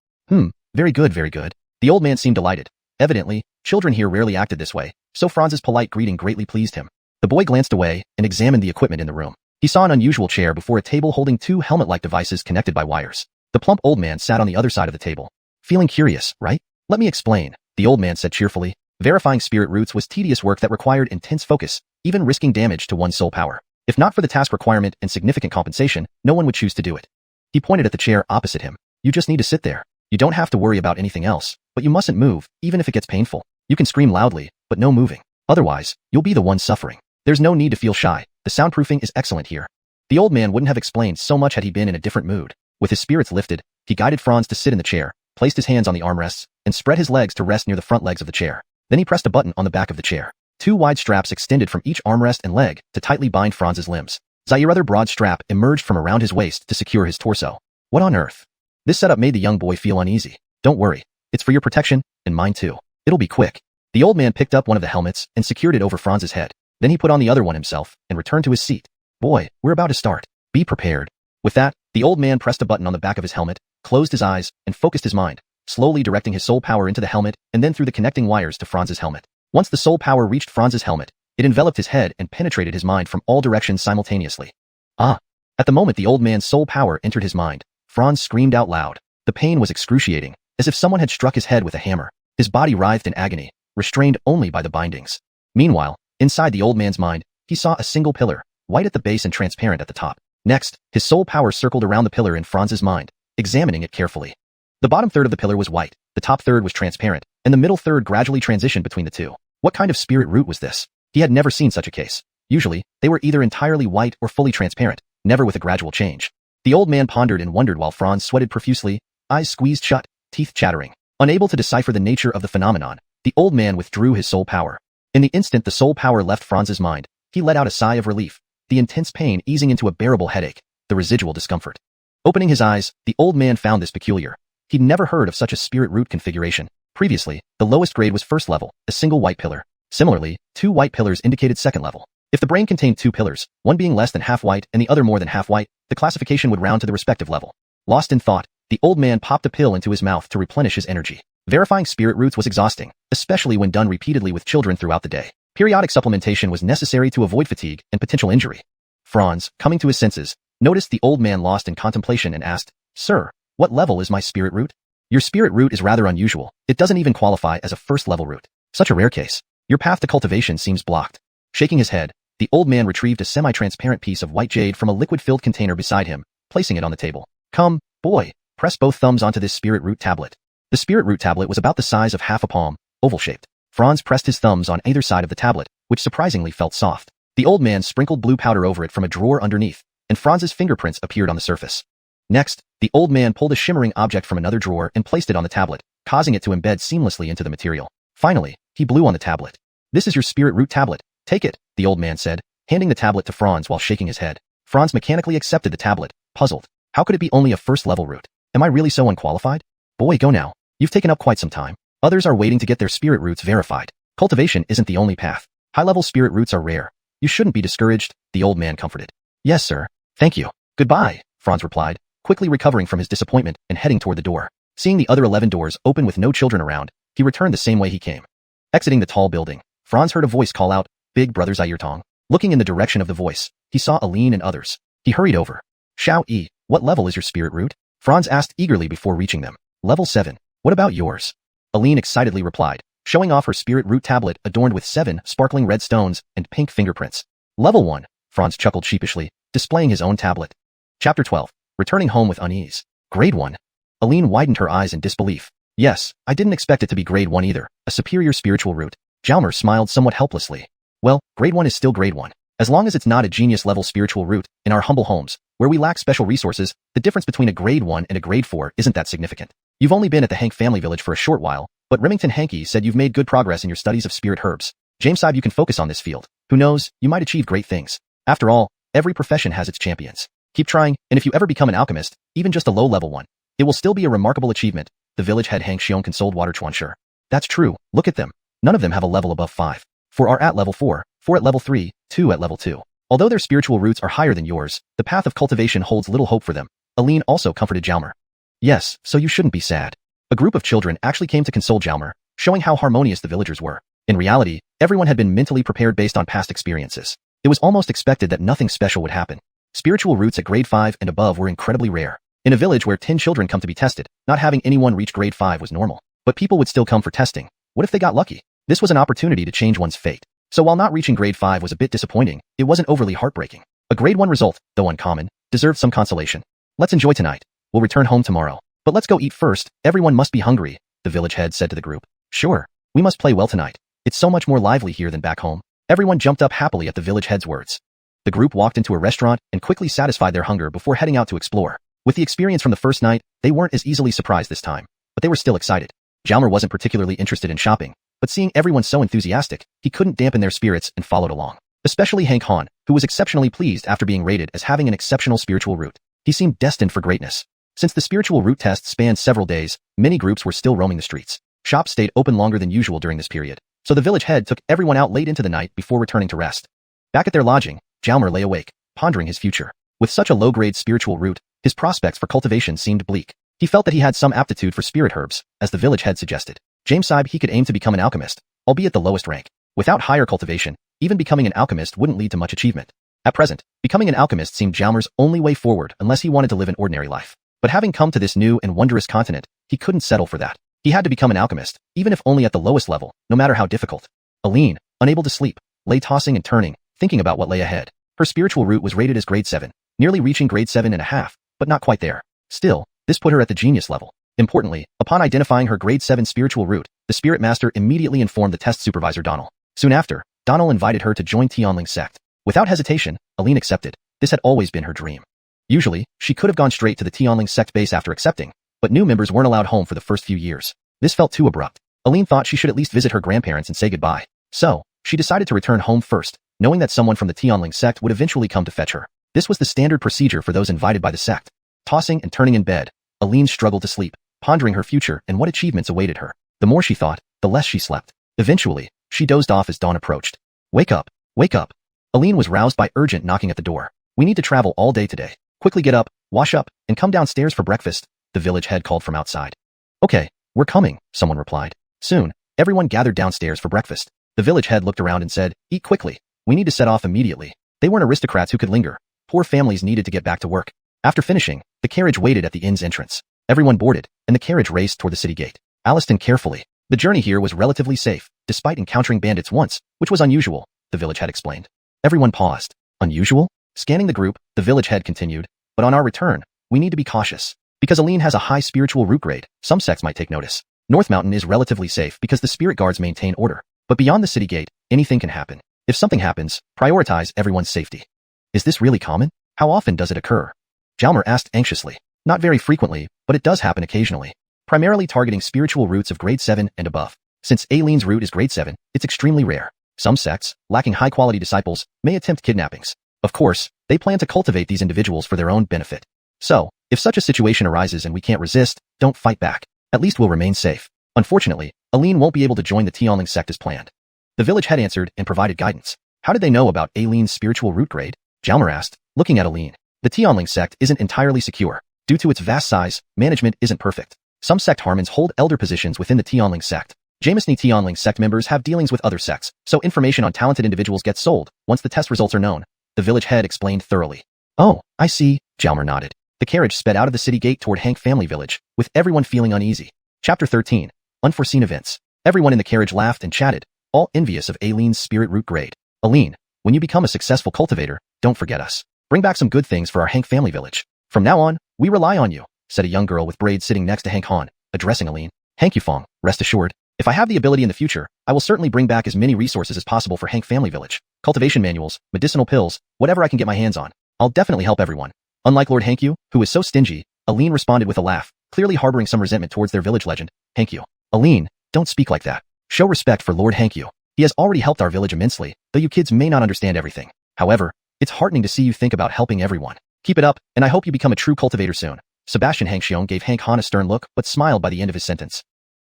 Very good, very good." The old man seemed delighted. Evidently, children here rarely acted this way, so Franz's polite greeting greatly pleased him. The boy glanced away and examined the equipment in the room. He saw an unusual chair before a table holding 2 helmet-like devices connected by wires. The plump old man sat on the other side of the table. "Feeling curious, right? Let me explain," the old man said cheerfully. Verifying spirit roots was tedious work that required intense focus, even risking damage to one's soul power. If not for the task requirement and significant compensation, no one would choose to do it. He pointed at the chair opposite him. "You just need to sit there. You don't have to worry about anything else, but you mustn't move, even if it gets painful. You can scream loudly, but no moving. Otherwise, you'll be the one suffering. There's no need to feel shy. The soundproofing is excellent here." The old man wouldn't have explained so much had he been in a different mood. With his spirits lifted, he guided Franz to sit in the chair, placed his hands on the armrests, and spread his legs to rest near the front legs of the chair. Then he pressed a button on the back of the chair. 2 wide straps extended from each armrest and leg to tightly bind Franz's limbs. Another broad strap emerged from around his waist to secure his torso. What on earth? This setup made the young boy feel uneasy. "Don't worry. It's for your protection, and mine too. It'll be quick." The old man picked up one of the helmets and secured it over Franz's head. Then he put on the other one himself and returned to his seat. "Boy, we're about to start. Be prepared." With that, the old man pressed a button on the back of his helmet, closed his eyes, and focused his mind, slowly directing his soul power into the helmet and then through the connecting wires to Franz's helmet. Once the soul power reached Franz's helmet, it enveloped his head and penetrated his mind from all directions simultaneously. At the moment the old man's soul power entered his mind, Franz screamed out loud. The pain was excruciating, as if someone had struck his head with a hammer. His body writhed in agony, restrained only by the bindings. Meanwhile, inside the old man's mind, he saw a single pillar, white at the base and transparent at the top. Next, his soul power circled around the pillar in Franz's mind, examining it carefully. The bottom third of the pillar was white, the top third was transparent, and the middle third gradually transitioned between the two. What kind of spirit root was this? He had never seen such a case. Usually, they were either entirely white or fully transparent, never with a gradual change. The old man pondered and wondered while Franz sweated profusely, eyes squeezed shut, teeth chattering. Unable to decipher the nature of the phenomenon, the old man withdrew his soul power. In the instant the soul power left Franz's mind, he let out a sigh of relief, the intense pain easing into a bearable headache, the residual discomfort. Opening his eyes, the old man found this peculiar. He'd never heard of such a spirit root configuration. Previously, the lowest grade was first level, a single white pillar. Similarly, 2 white pillars indicated second level. If the brain contained 2 pillars, one being less than half white and the other more than half white, the classification would round to the respective level. Lost in thought, the old man popped a pill into his mouth to replenish his energy. Verifying spirit roots was exhausting, especially when done repeatedly with children throughout the day. Periodic supplementation was necessary to avoid fatigue and potential injury. Franz, coming to his senses, noticed the old man lost in contemplation and asked, "Sir, what level is my spirit root?" "Your spirit root is rather unusual. It doesn't even qualify as a first-level root. Such a rare case. Your path to cultivation seems blocked." Shaking his head, the old man retrieved a semi-transparent piece of white jade from a liquid-filled container beside him, placing it on the table. "Come, boy, press both thumbs onto this spirit root tablet." The spirit root tablet was about the size of half a palm, oval-shaped. Franz pressed his thumbs on either side of the tablet, which surprisingly felt soft. The old man sprinkled blue powder over it from a drawer underneath, and Franz's fingerprints appeared on the surface. Next, the old man pulled a shimmering object from another drawer and placed it on the tablet, causing it to embed seamlessly into the material. Finally, he blew on the tablet. "This is your spirit root tablet. Take it," the old man said, handing the tablet to Franz while shaking his head. Franz mechanically accepted the tablet, puzzled. How could it be only a first-level root? Am I really so unqualified? "Boy, go now. You've taken up quite some time. Others are waiting to get their spirit roots verified. Cultivation isn't the only path. High-level spirit roots are rare. You shouldn't be discouraged," the old man comforted. "Yes, sir. Thank you. Goodbye," Franz replied, quickly recovering from his disappointment and heading toward the door. Seeing the other 11 doors open with no children around, he returned the same way he came. Exiting the tall building, Franz heard a voice call out, "Big Brother Zayurtong." Looking in the direction of the voice, he saw Aline and others. He hurried over. "Xiao Yi, what level is your spirit root?" Franz asked eagerly before reaching them. "Level 7. What about yours?" Aline excitedly replied, showing off her spirit root tablet adorned with 7 sparkling red stones and pink fingerprints. "Level 1, Franz chuckled sheepishly, displaying his own tablet. Chapter 12. Returning home with unease. Grade 1. Aline widened her eyes in disbelief. "Yes, I didn't expect it to be grade 1 either, a superior spiritual root." Jalmer smiled somewhat helplessly. "Well, grade 1 is still grade 1. As long as it's not a genius-level spiritual root, in our humble homes, where we lack special resources, the difference between a grade 1 and a grade 4 isn't that significant. You've only been at the Hank family village for a short while, but Remington Hanky said you've made good progress in your studies of spirit herbs. James said you can focus on this field. Who knows, you might achieve great things. After all, every profession has its champions. Keep trying, and if you ever become an alchemist, even just a low-level one, it will still be a remarkable achievement," the village head Hank Xiong consoled Waterchuansher. "That's true, look at them. None of them have a level above 5. 4 are at level 4, 4 at level 3, 2 at level 2. Although their spiritual roots are higher than yours, the path of cultivation holds little hope for them." Aline also comforted Jalmer. "Yes, so you shouldn't be sad." A group of children actually came to console Jalmer, showing how harmonious the villagers were. In reality, everyone had been mentally prepared based on past experiences. It was almost expected that nothing special would happen. Spiritual roots at grade 5 and above were incredibly rare. In a village where 10 children come to be tested, not having anyone reach grade 5 was normal. But people would still come for testing. What if they got lucky? This was an opportunity to change one's fate. So while not reaching grade 5 was a bit disappointing, it wasn't overly heartbreaking. A grade 1 result, though uncommon, deserved some consolation. "Let's enjoy tonight. We'll return home tomorrow. But let's go eat first, everyone must be hungry," the village head said to the group. "Sure, we must play well tonight. It's so much more lively here than back home." Everyone jumped up happily at the village head's words. The group walked into a restaurant and quickly satisfied their hunger before heading out to explore. With the experience from the first night, they weren't as easily surprised this time, but they were still excited. Jalmer wasn't particularly interested in shopping, but seeing everyone so enthusiastic, he couldn't dampen their spirits and followed along. Especially Hank Han, who was exceptionally pleased after being rated as having an exceptional spiritual root. He seemed destined for greatness. Since the spiritual root test spanned several days, many groups were still roaming the streets. Shops stayed open longer than usual during this period, so the village head took everyone out late into the night before returning to rest. Back at their lodging, Jalmer lay awake, pondering his future. With such a low-grade spiritual root, his prospects for cultivation seemed bleak. He felt that he had some aptitude for spirit herbs, as the village head suggested. James said he could aim to become an alchemist, albeit the lowest rank. Without higher cultivation, even becoming an alchemist wouldn't lead to much achievement. At present, becoming an alchemist seemed Jalmer's only way forward unless he wanted to live an ordinary life. But having come to this new and wondrous continent, he couldn't settle for that. He had to become an alchemist, even if only at the lowest level, no matter how difficult. Aline, unable to sleep, lay tossing and turning, thinking about what lay ahead. Her spiritual root was rated as grade 7, nearly reaching grade 7.5, but not quite there. Still, this put her at the genius level. Importantly, upon identifying her grade 7 spiritual root, the spirit master immediately informed the test supervisor Donald. Soon after, Donald invited her to join Tianling's sect. Without hesitation, Aline accepted. This had always been her dream. Usually, she could have gone straight to the Tianling sect base after accepting, but new members weren't allowed home for the first few years. This felt too abrupt. Aline thought she should at least visit her grandparents and say goodbye. So, she decided to return home first, knowing that someone from the Tianling sect would eventually come to fetch her. This was the standard procedure for those invited by the sect. Tossing and turning in bed, Aline struggled to sleep, pondering her future and what achievements awaited her. The more she thought, the less she slept. Eventually, she dozed off as dawn approached. Wake up, wake up. Aline was roused by urgent knocking at the door. We need to travel all day today. Quickly get up, wash up, and come downstairs for breakfast, the village head called from outside. Okay, We're coming, someone replied. Soon, everyone gathered downstairs for breakfast. The village head looked around and said, "Eat quickly. We need to set off immediately." They weren't aristocrats who could linger. Poor families needed to get back to work. After finishing, the carriage waited at the inn's entrance. Everyone boarded, and the carriage raced toward the city gate. Alliston carefully. The journey here was relatively safe, despite encountering bandits once, which was unusual, the village head explained. Everyone paused. Unusual? Scanning the group, the village head continued, but on our return, we need to be cautious. Because Aline has a high spiritual root grade, some sects might take notice. North Mountain is relatively safe because the spirit guards maintain order. But beyond the city gate, anything can happen. If something happens, prioritize everyone's safety. Is this really common? How often does it occur? Jalmer asked anxiously. Not very frequently, but it does happen occasionally. Primarily targeting spiritual roots of grade 7 and above. Since Aline's root is grade 7, it's extremely rare. Some sects, lacking high-quality disciples, may attempt kidnappings. Of course, they plan to cultivate these individuals for their own benefit. So, if such a situation arises and we can't resist, don't fight back. At least we'll remain safe. Unfortunately, Aline won't be able to join the Tianling sect as planned. The village head answered and provided guidance. How did they know about Aline's spiritual root grade? Jalmer asked, looking at Aline. The Tianling sect isn't entirely secure. Due to its vast size, management isn't perfect. Some sect Harmons hold elder positions within the Tianling sect. Jamesni Tianling sect members have dealings with other sects, so information on talented individuals gets sold once the test results are known. The village head explained thoroughly. Oh, I see, Jalmer nodded. The carriage sped out of the city gate toward Hank Family Village, with everyone feeling uneasy. Chapter 13. Unforeseen Events. Everyone in the carriage laughed and chatted, all envious of Aline's spirit root grade. Aline, when you become a successful cultivator, don't forget us. Bring back some good things for our Hank Family Village. From now on, we rely on you, said a young girl with braids sitting next to Hank Han, addressing Aline. Hank Yufong, rest assured, if I have the ability in the future, I will certainly bring back as many resources as possible for Hank Family Village. Cultivation manuals, medicinal pills, whatever I can get my hands on. I'll definitely help everyone. Unlike Lord Hankyu, who was so stingy, Aline responded with a laugh, clearly harboring some resentment towards their village legend. Hankyu. Aline, don't speak like that. Show respect for Lord Hankyu. He has already helped our village immensely, though you kids may not understand everything. However, it's heartening to see you think about helping everyone. Keep it up, and I hope you become a true cultivator soon. Sebastian Hangxiong gave Hank Han a stern look, but smiled by the end of his sentence.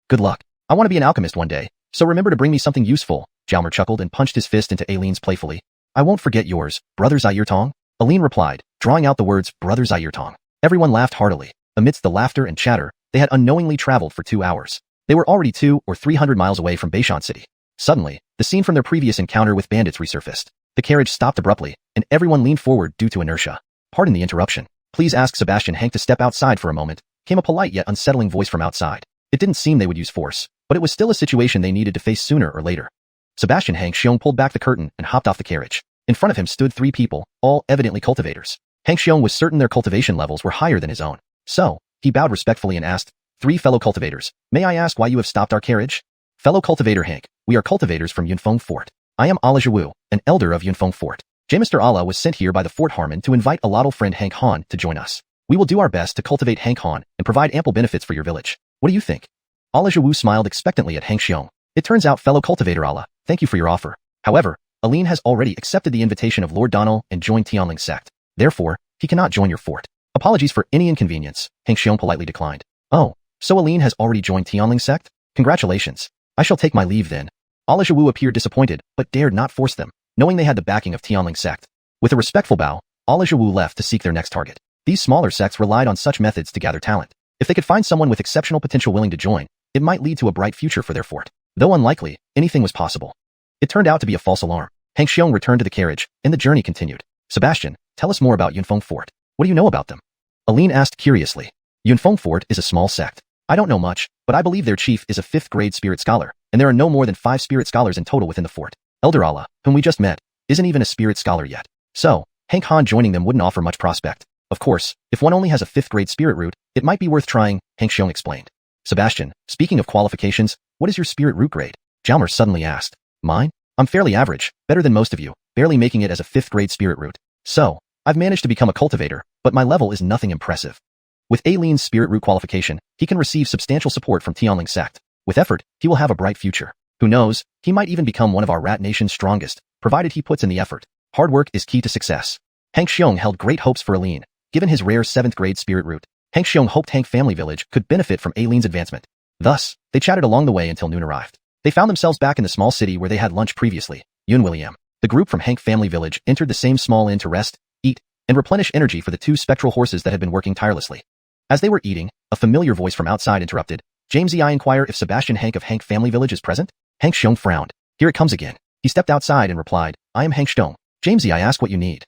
Good luck. I want to be an alchemist one day, so remember to bring me something useful. Jalmer chuckled and punched his fist into Aline's playfully. I won't forget yours, Brother Zayirtong. Aline replied, drawing out the words Brother Zayirtong. Everyone laughed heartily. Amidst the laughter and chatter, they had unknowingly traveled for 2 hours. They were already 200 or 300 miles away from Beishan City. Suddenly, the scene from their previous encounter with bandits resurfaced. The carriage stopped abruptly, and everyone leaned forward due to inertia. Pardon the interruption. Please ask Sebastian Hank to step outside for a moment, came a polite yet unsettling voice from outside. It didn't seem they would use force, but it was still a situation they needed to face sooner or later. Sebastian Hank Xiong pulled back the curtain and hopped off the carriage. In front of him stood 3 people, all evidently cultivators. Hank Xiong was certain their cultivation levels were higher than his own. So, he bowed respectfully and asked, 3 fellow cultivators, may I ask why you have stopped our carriage? Fellow cultivator Hank, we are cultivators from Yunfeng Fort. I am Ala Zhiwu, an elder of Yunfeng Fort. Mr. Ala was sent here by the Fort Harmon to invite a Lotto friend Hank Han to join us. We will do our best to cultivate Hank Han and provide ample benefits for your village. What do you think? Ala Zhiwu smiled expectantly at Hank Xiong. It turns out, fellow cultivator Ala, thank you for your offer. However, Aline has already accepted the invitation of Lord Donald and joined Tianling sect. Therefore, he cannot join your fort. Apologies for any inconvenience, Hank Xiong politely declined. Oh, so Aline has already joined Tianling sect? Congratulations. I shall take my leave then. Ala Zhiwu appeared disappointed, but dared not force them, knowing they had the backing of Tianling sect. With a respectful bow, Ala Zhiwu left to seek their next target. These smaller sects relied on such methods to gather talent. If they could find someone with exceptional potential willing to join, it might lead to a bright future for their fort. Though unlikely, anything was possible. It turned out to be a false alarm. Hank Xiong returned to the carriage, and the journey continued. Sebastian, tell us more about Yunfeng Fort. What do you know about them? Aline asked curiously. Yunfeng Fort is a small sect. I don't know much, but I believe their chief is a 5th grade spirit scholar, and there are no more than 5 spirit scholars in total within the fort. Elder Allah, whom we just met, isn't even a spirit scholar yet. So, Hank Han joining them wouldn't offer much prospect. Of course, if one only has a 5th grade spirit root, it might be worth trying, Hank Xiong explained. Sebastian, speaking of qualifications, what is your spirit root grade? Jalmer suddenly asked. Mine? I'm fairly average, better than most of you, barely making it as a 5th grade spirit root. So, I've managed to become a cultivator, but my level is nothing impressive. With Aline's spirit root qualification, he can receive substantial support from Tianling sect. With effort, he will have a bright future. Who knows, he might even become one of our rat nation's strongest, provided he puts in the effort. Hard work is key to success. Hank Xiong held great hopes for Aline. Given his rare 7th grade spirit root, Hank Xiong hoped Hank Family Village could benefit from Aline's advancement. Thus, they chatted along the way until noon arrived. They found themselves back in the small city where they had lunch previously. Yun William. The group from Hank Family Village entered the same small inn to rest, eat, and replenish energy for the 2 spectral horses that had been working tirelessly. As they were eating, a familiar voice from outside interrupted, Jamesy, I inquire if Sebastian Hank of Hank Family Village is present? Hank Xiong frowned. Here it comes again. He stepped outside and replied, I am Hank Xiong. Jamesy, I ask what you need.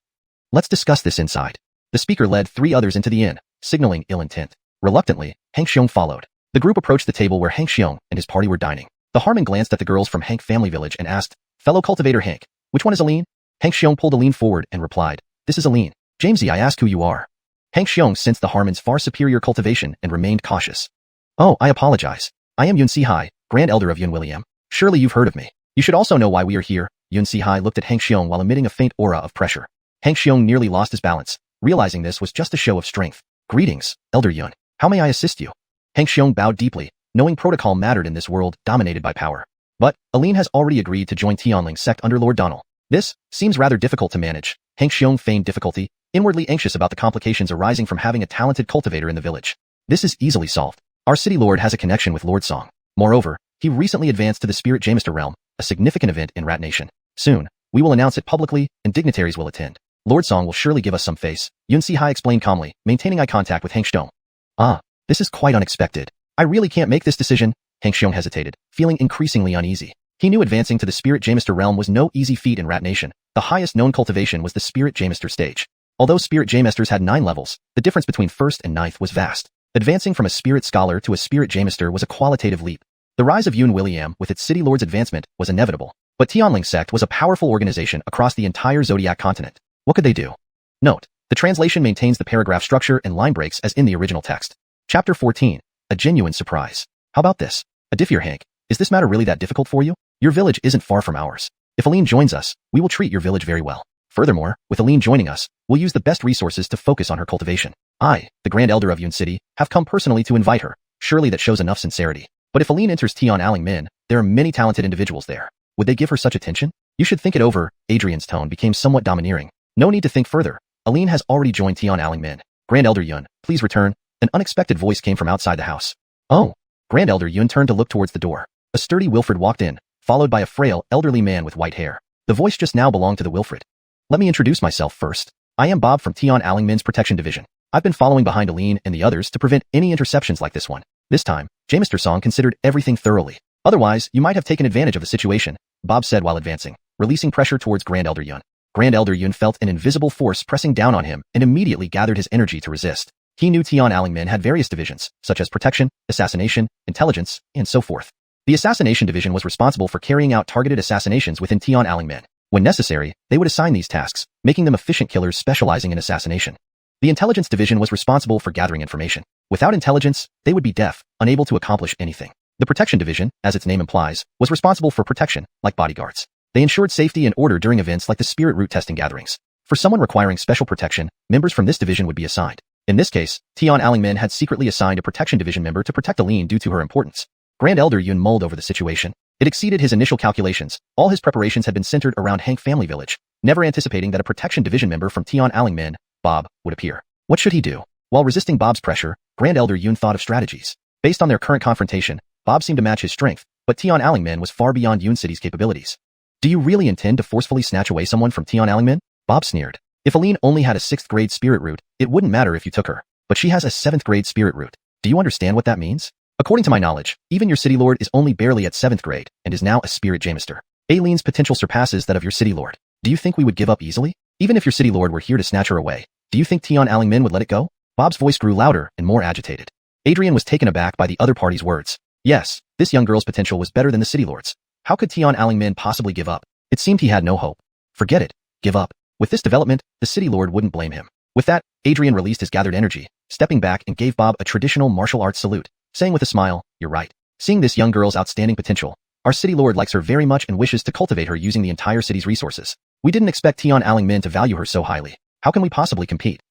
Let's discuss this inside. The speaker led 3 others into the inn, signaling ill intent. Reluctantly, Hank Xiong followed. The group approached the table where Hank Xiong and his party were dining. The Harmon glanced at the girls from Hank Family Village and asked, Fellow cultivator Hank, which one is Aline? Hank Xiong pulled Aline forward and replied, This is Aline. Jamesy, I ask who you are. Hank Xiong sensed the Harmon's far superior cultivation and remained cautious. Oh, I apologize. I am Yun Si-hai, Grand Elder of Yun William. Surely you've heard of me. You should also know why we are here. Yun Si-hai looked at Hank Xiong while emitting a faint aura of pressure. Hank Xiong nearly lost his balance, realizing this was just a show of strength. Greetings, Elder Yun. How may I assist you? Hank Xiong bowed deeply, knowing protocol mattered in this world dominated by power. But Aline has already agreed to join Tianling's sect under Lord Donald. This seems rather difficult to manage. Hank Xiong feigned difficulty, inwardly anxious about the complications arising from having a talented cultivator in the village. This is easily solved. Our city lord has a connection with Lord Song. Moreover, he recently advanced to the Spirit Jamester realm, a significant event in Rat Nation. Soon, we will announce it publicly, and dignitaries will attend. Lord Song will surely give us some face, Yun Si-hai explained calmly, maintaining eye contact with Hank Xiong. Ah, this is quite unexpected. I really can't make this decision. Hank Xiong hesitated, feeling increasingly uneasy. He knew advancing to the Spirit Jamester realm was no easy feat in Rat Nation. The highest known cultivation was the Spirit Jamester stage. Although Spirit Jamesters had 9 levels, the difference between 1st and 9th was vast. Advancing from a Spirit Scholar to a Spirit Jamester was a qualitative leap. The rise of Yun William with its city lord's advancement was inevitable. But Tianling sect was a powerful organization across the entire Zodiac continent. What could they do? Note, the translation maintains the paragraph structure and line breaks as in the original text. Chapter 14. A genuine surprise. How about this? A diffier Hank, is this matter really that difficult for you? Your village isn't far from ours. If Aline joins us, we will treat your village very well. Furthermore, with Aline joining us, we'll use the best resources to focus on her cultivation. I, the Grand Elder of Yun City, have come personally to invite her. Surely that shows enough sincerity. But if Aline enters Tian Min, there are many talented individuals there. Would they give her such attention? You should think it over. Adrian's tone became somewhat domineering. No need to think further. Aline has already joined Tian Min. Grand Elder Yun, please return. An unexpected voice came from outside the house. Oh. Grand Elder Yun turned to look towards the door. A sturdy Wilfred walked in, followed by a frail, elderly man with white hair. The voice just now belonged to the Wilfred. Let me introduce myself first. I am Bob from Tian Min's Protection Division. I've been following behind Aline and the others to prevent any interceptions like this one. This time, Jamester Song considered everything thoroughly. Otherwise, you might have taken advantage of the situation, Bob said while advancing, releasing pressure towards Grand Elder Yun. Grand Elder Yun felt an invisible force pressing down on him and immediately gathered his energy to resist. He knew Tian Min had various divisions, such as protection, assassination, intelligence, and so forth. The assassination division was responsible for carrying out targeted assassinations within Tian Min. When necessary, they would assign these tasks, making them efficient killers specializing in assassination. The intelligence division was responsible for gathering information. Without intelligence, they would be deaf, unable to accomplish anything. The protection division, as its name implies, was responsible for protection, like bodyguards. They ensured safety and order during events like the spirit root testing gatherings. For someone requiring special protection, members from this division would be assigned. In this case, Tian Min had secretly assigned a protection division member to protect Aline due to her importance. Grand Elder Yun mulled over the situation. It exceeded his initial calculations. All his preparations had been centered around Hank Family Village, never anticipating that a protection division member from Tian Min, Bob, would appear. What should he do? While resisting Bob's pressure, Grand Elder Yun thought of strategies. Based on their current confrontation, Bob seemed to match his strength, but Tian Min was far beyond Yun City's capabilities. Do you really intend to forcefully snatch away someone from Tian Min? Bob sneered. If Aline only had a 6th grade spirit root, it wouldn't matter if you took her. But she has a 7th grade spirit root. Do you understand what that means? According to my knowledge, even your city lord is only barely at 7th grade and is now a spirit jamester. Aline's potential surpasses that of your city lord. Do you think we would give up easily? Even if your city lord were here to snatch her away, do you think Tian Min would let it go? Bob's voice grew louder and more agitated. Adrian was taken aback by the other party's words. Yes, this young girl's potential was better than the city lord's. How could Tian Min possibly give up? It seemed he had no hope. Forget it. Give up. With this development, the city lord wouldn't blame him. With that, Adrian released his gathered energy, stepping back and gave Bob a traditional martial arts salute, saying with a smile, "You're right. Seeing this young girl's outstanding potential, our city lord likes her very much and wishes to cultivate her using the entire city's resources. We didn't expect Tian Min to value her so highly. How can we possibly compete?"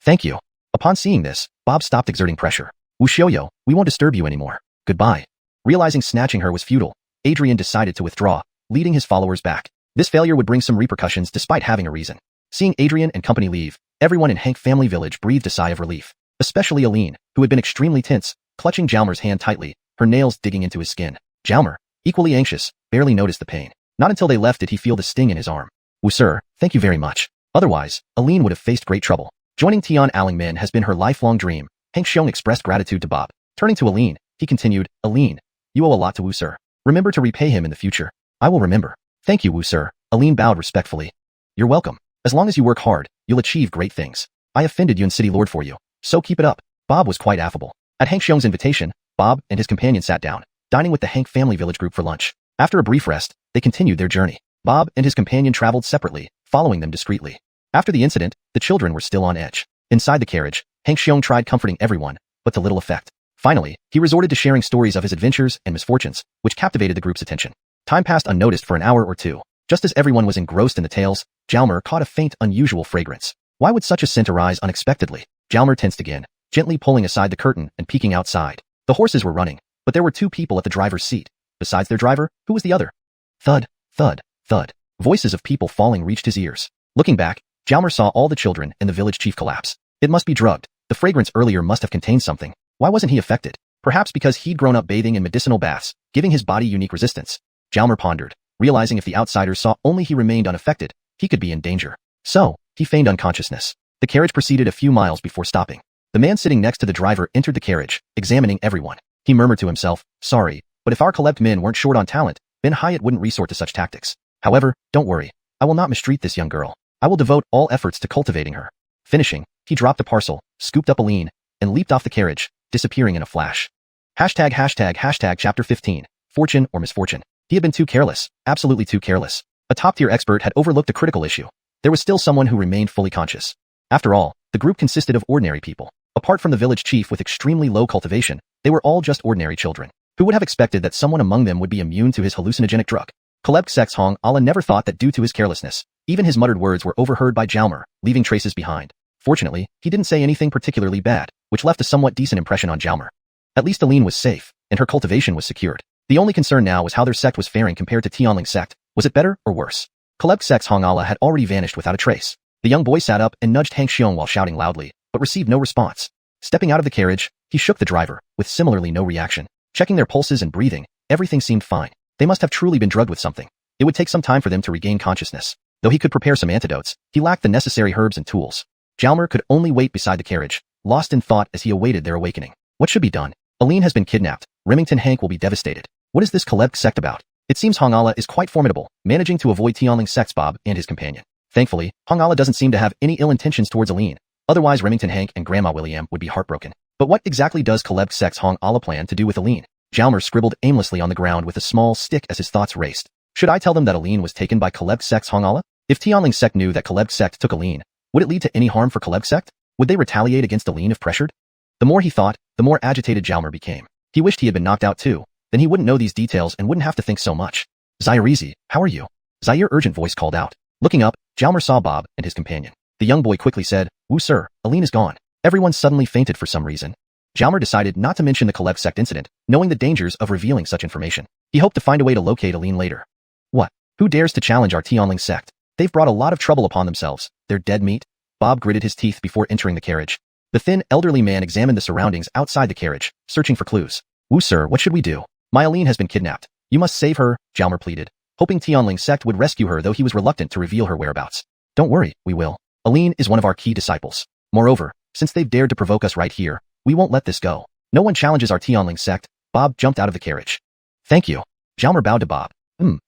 Thank you. Upon seeing this, Bob stopped exerting pressure. Wu Xiaoyo, we won't disturb you anymore. Goodbye. Realizing snatching her was futile, Adrian decided to withdraw, leading his followers back. This failure would bring some repercussions despite having a reason. Seeing Adrian and company leave, everyone in Hank Family Village breathed a sigh of relief, especially Aline, who had been extremely tense, clutching Jalmer's hand tightly, her nails digging into his skin. Jalmer, equally anxious, barely noticed the pain. Not until they left did he feel the sting in his arm. "Wu sir, thank you very much. Otherwise, Aline would have faced great trouble. Joining Tian Min has been her lifelong dream." Hank Xiong expressed gratitude to Bob. Turning to Aline, he continued, Aline, you owe a lot to Wu Sir. Remember to repay him in the future. I will remember. Thank you, Wu Sir. Aline bowed respectfully. You're welcome. As long as you work hard, you'll achieve great things. I have fended Yun City Lord for you, so keep it up. Bob was quite affable. At Hank Xiong's invitation, Bob and his companion sat down, dining with the Hank family village group for lunch. After a brief rest, they continued their journey. Bob and his companion traveled separately, following them discreetly. After the incident, the children were still on edge. Inside the carriage, Hank Xiong tried comforting everyone, but to little effect. Finally, he resorted to sharing stories of his adventures and misfortunes, which captivated the group's attention. Time passed unnoticed for an hour or two. Just as everyone was engrossed in the tales, Jalmer caught a faint, unusual fragrance. Why would such a scent arise unexpectedly? Jalmer tensed again, gently pulling aside the curtain and peeking outside. The horses were running, but there were two people at the driver's seat. Besides their driver, who was the other? Thud, thud, thud. Voices of people falling reached his ears. Looking back, Jalmer saw all the children and the village chief collapse. It must be drugged. The fragrance earlier must have contained something. Why wasn't he affected? Perhaps because he'd grown up bathing in medicinal baths, giving his body unique resistance. Jalmer pondered, realizing if the outsiders saw only he remained unaffected, he could be in danger. So, he feigned unconsciousness. The carriage proceeded a few miles before stopping. The man sitting next to the driver entered the carriage, examining everyone. He murmured to himself, sorry, but if our collect men weren't short on talent, Ben Hyatt wouldn't resort to such tactics. However, don't worry. I will not mistreat this young girl. I will devote all efforts to cultivating her. Finishing, he dropped a parcel, scooped up Aline, and leaped off the carriage, disappearing in a flash. ##### Chapter 15. Fortune or Misfortune. He had been too careless, absolutely too careless. A top-tier expert had overlooked a critical issue. There was still someone who remained fully conscious. After all, the group consisted of ordinary people. Apart from the village chief with extremely low cultivation, they were all just ordinary children. Who would have expected that someone among them would be immune to his hallucinogenic drug? Kaleb Sex Hong Allah never thought that due to his carelessness, even his muttered words were overheard by Jalmer, leaving traces behind. Fortunately, he didn't say anything particularly bad, which left a somewhat decent impression on Jalmer. At least Aline was safe, and her cultivation was secured. The only concern now was how their sect was faring compared to Tianling's sect. Was it better or worse? Kaleb Sex Hong Allah had already vanished without a trace. The young boy sat up and nudged Hank Xiong while shouting loudly, but received no response. Stepping out of the carriage, he shook the driver, with similarly no reaction. Checking their pulses and breathing, everything seemed fine. They must have truly been drugged with something. It would take some time for them to regain consciousness. Though he could prepare some antidotes, he lacked the necessary herbs and tools. Jalmer could only wait beside the carriage, lost in thought as he awaited their awakening. What should be done? Aline has been kidnapped. Remington Hank will be devastated. What is this Kaleb sect about? It seems Hong Allah is quite formidable, managing to avoid Tianling's sects Bob and his companion. Thankfully, Hong Allah doesn't seem to have any ill intentions towards Aline. Otherwise Remington Hank and Grandma William would be heartbroken. But what exactly does Kaleb sect's Hong Allah plan to do with Aline? Jalmer scribbled aimlessly on the ground with a small stick as his thoughts raced. Should I tell them that Aline was taken by Kaleb sect's Hong Allah? If Tianling's sect knew that Kaleb sect took Aline, would it lead to any harm for Kaleb sect? Would they retaliate against Aline if pressured? The more he thought, the more agitated Jalmer became. He wished he had been knocked out too. Then he wouldn't know these details and wouldn't have to think so much. Zairizi, how are you? Zaire urgent voice called out. Looking up, Jalmer saw Bob and his companion. The young boy quickly said, Wu sir, Aline is gone. Everyone suddenly fainted for some reason. Jalmer decided not to mention the Kaleb sect incident, knowing the dangers of revealing such information. He hoped to find a way to locate Aline later. What? Who dares to challenge our Tianling sect? They've brought a lot of trouble upon themselves. They're dead meat. Bob gritted his teeth before entering the carriage. The thin, elderly man examined the surroundings outside the carriage, searching for clues. Wu sir, what should we do? My Aline has been kidnapped. You must save her, Jalmer pleaded, hoping Tianling's sect would rescue her though he was reluctant to reveal her whereabouts. Don't worry, we will. Aline is one of our key disciples. Moreover, since they've dared to provoke us right here, we won't let this go. No one challenges our Tianling sect. Bob jumped out of the carriage. Thank you. Jalmer bowed to Bob.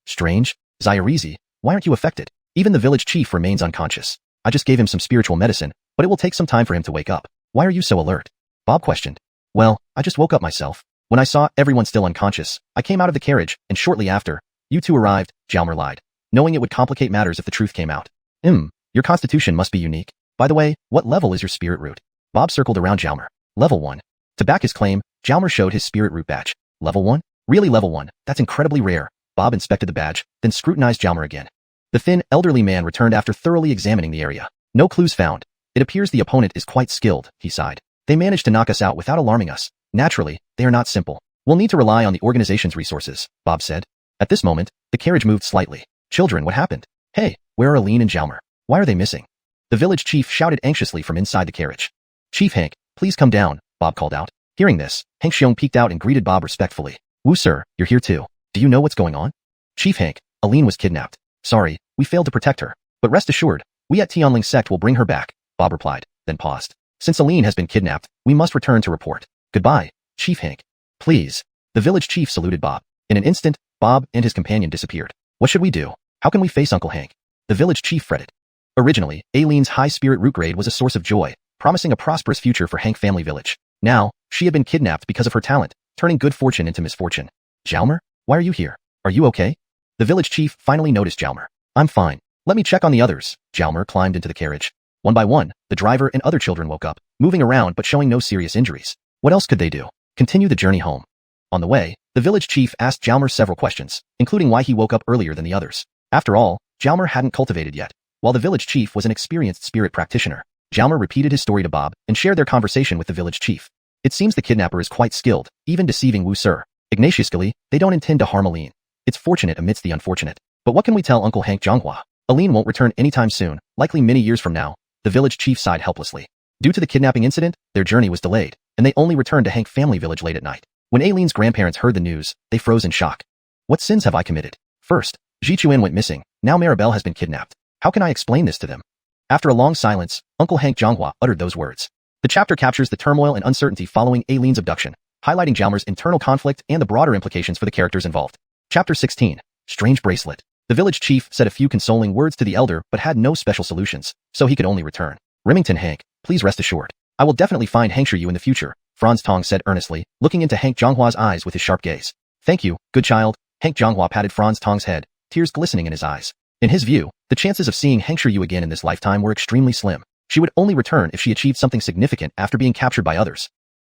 Strange. Zairizi, why aren't you affected? Even the village chief remains unconscious. I just gave him some spiritual medicine, but it will take some time for him to wake up. Why are you so alert? Bob questioned. Well, I just woke up myself. When I saw everyone still unconscious, I came out of the carriage, and shortly after, you two arrived, Jalmer lied, knowing it would complicate matters if the truth came out. Your constitution must be unique. By the way, what level is your spirit root? Bob circled around Jalmer. Level 1. To back his claim, Jalmer showed his spirit root badge. Level 1? Really level 1, that's incredibly rare. Bob inspected the badge, then scrutinized Jalmer again. The thin, elderly man returned after thoroughly examining the area. No clues found. It appears the opponent is quite skilled, he sighed. They managed to knock us out without alarming us. Naturally, they are not simple. We'll need to rely on the organization's resources, Bob said. At this moment, the carriage moved slightly. Children, what happened? Hey, where are Aline and Jalmer? Why are they missing? The village chief shouted anxiously from inside the carriage. Chief Hank, please come down, Bob called out. Hearing this, Hank Xiong peeked out and greeted Bob respectfully. Wu sir, you're here too. Do you know what's going on? Chief Hank, Aline was kidnapped. Sorry, we failed to protect her. But rest assured, we at Tianling sect will bring her back, Bob replied, then paused. Since Aline has been kidnapped, we must return to report. Goodbye, Chief Hank. Please. The village chief saluted Bob. In an instant, Bob and his companion disappeared. What should we do? How can we face Uncle Hank? The village chief fretted. Originally, Aileen's high-spirit root grade was a source of joy, promising a prosperous future for Hank family village. Now, she had been kidnapped because of her talent, turning good fortune into misfortune. Jalmer, why are you here? Are you okay? The village chief finally noticed Jalmer. I'm fine. Let me check on the others. Jalmer climbed into the carriage. One by one, the driver and other children woke up, moving around but showing no serious injuries. What else could they do? Continue the journey home. On the way, the village chief asked Jalmer several questions, including why he woke up earlier than the others. After all, Jalmer hadn't cultivated yet, while the village chief was an experienced spirit practitioner. Jalmer repeated his story to Bob and shared their conversation with the village chief. It seems the kidnapper is quite skilled, even deceiving Wu Sir. Ignatiously, they don't intend to harm Aline. It's fortunate amidst the unfortunate. But what can we tell Uncle Hank Zhonghua? Aline won't return anytime soon, likely many years from now. The village chief sighed helplessly. Due to the kidnapping incident, their journey was delayed, and they only returned to Hank family village late at night. When Aileen's grandparents heard the news, they froze in shock. What sins have I committed? First, Ji Chuan went missing. Now Maribel has been kidnapped. How can I explain this to them? After a long silence, Uncle Hank Zhonghua uttered those words. The chapter captures the turmoil and uncertainty following Aileen's abduction, highlighting Jalmer's internal conflict and the broader implications for the characters involved. Chapter 16. Strange Bracelet. The village chief said a few consoling words to the elder but had no special solutions, so he could only return. Remington Hank, please rest assured. I will definitely find Hank Shiryu in the future, Franz Tong said earnestly, looking into Hank Zhonghua's eyes with his sharp gaze. Thank you, good child. Hank Zhonghua patted Franz Tong's head, tears glistening in his eyes. In his view, the chances of seeing Hank Shiryu again in this lifetime were extremely slim. She would only return if she achieved something significant after being captured by others.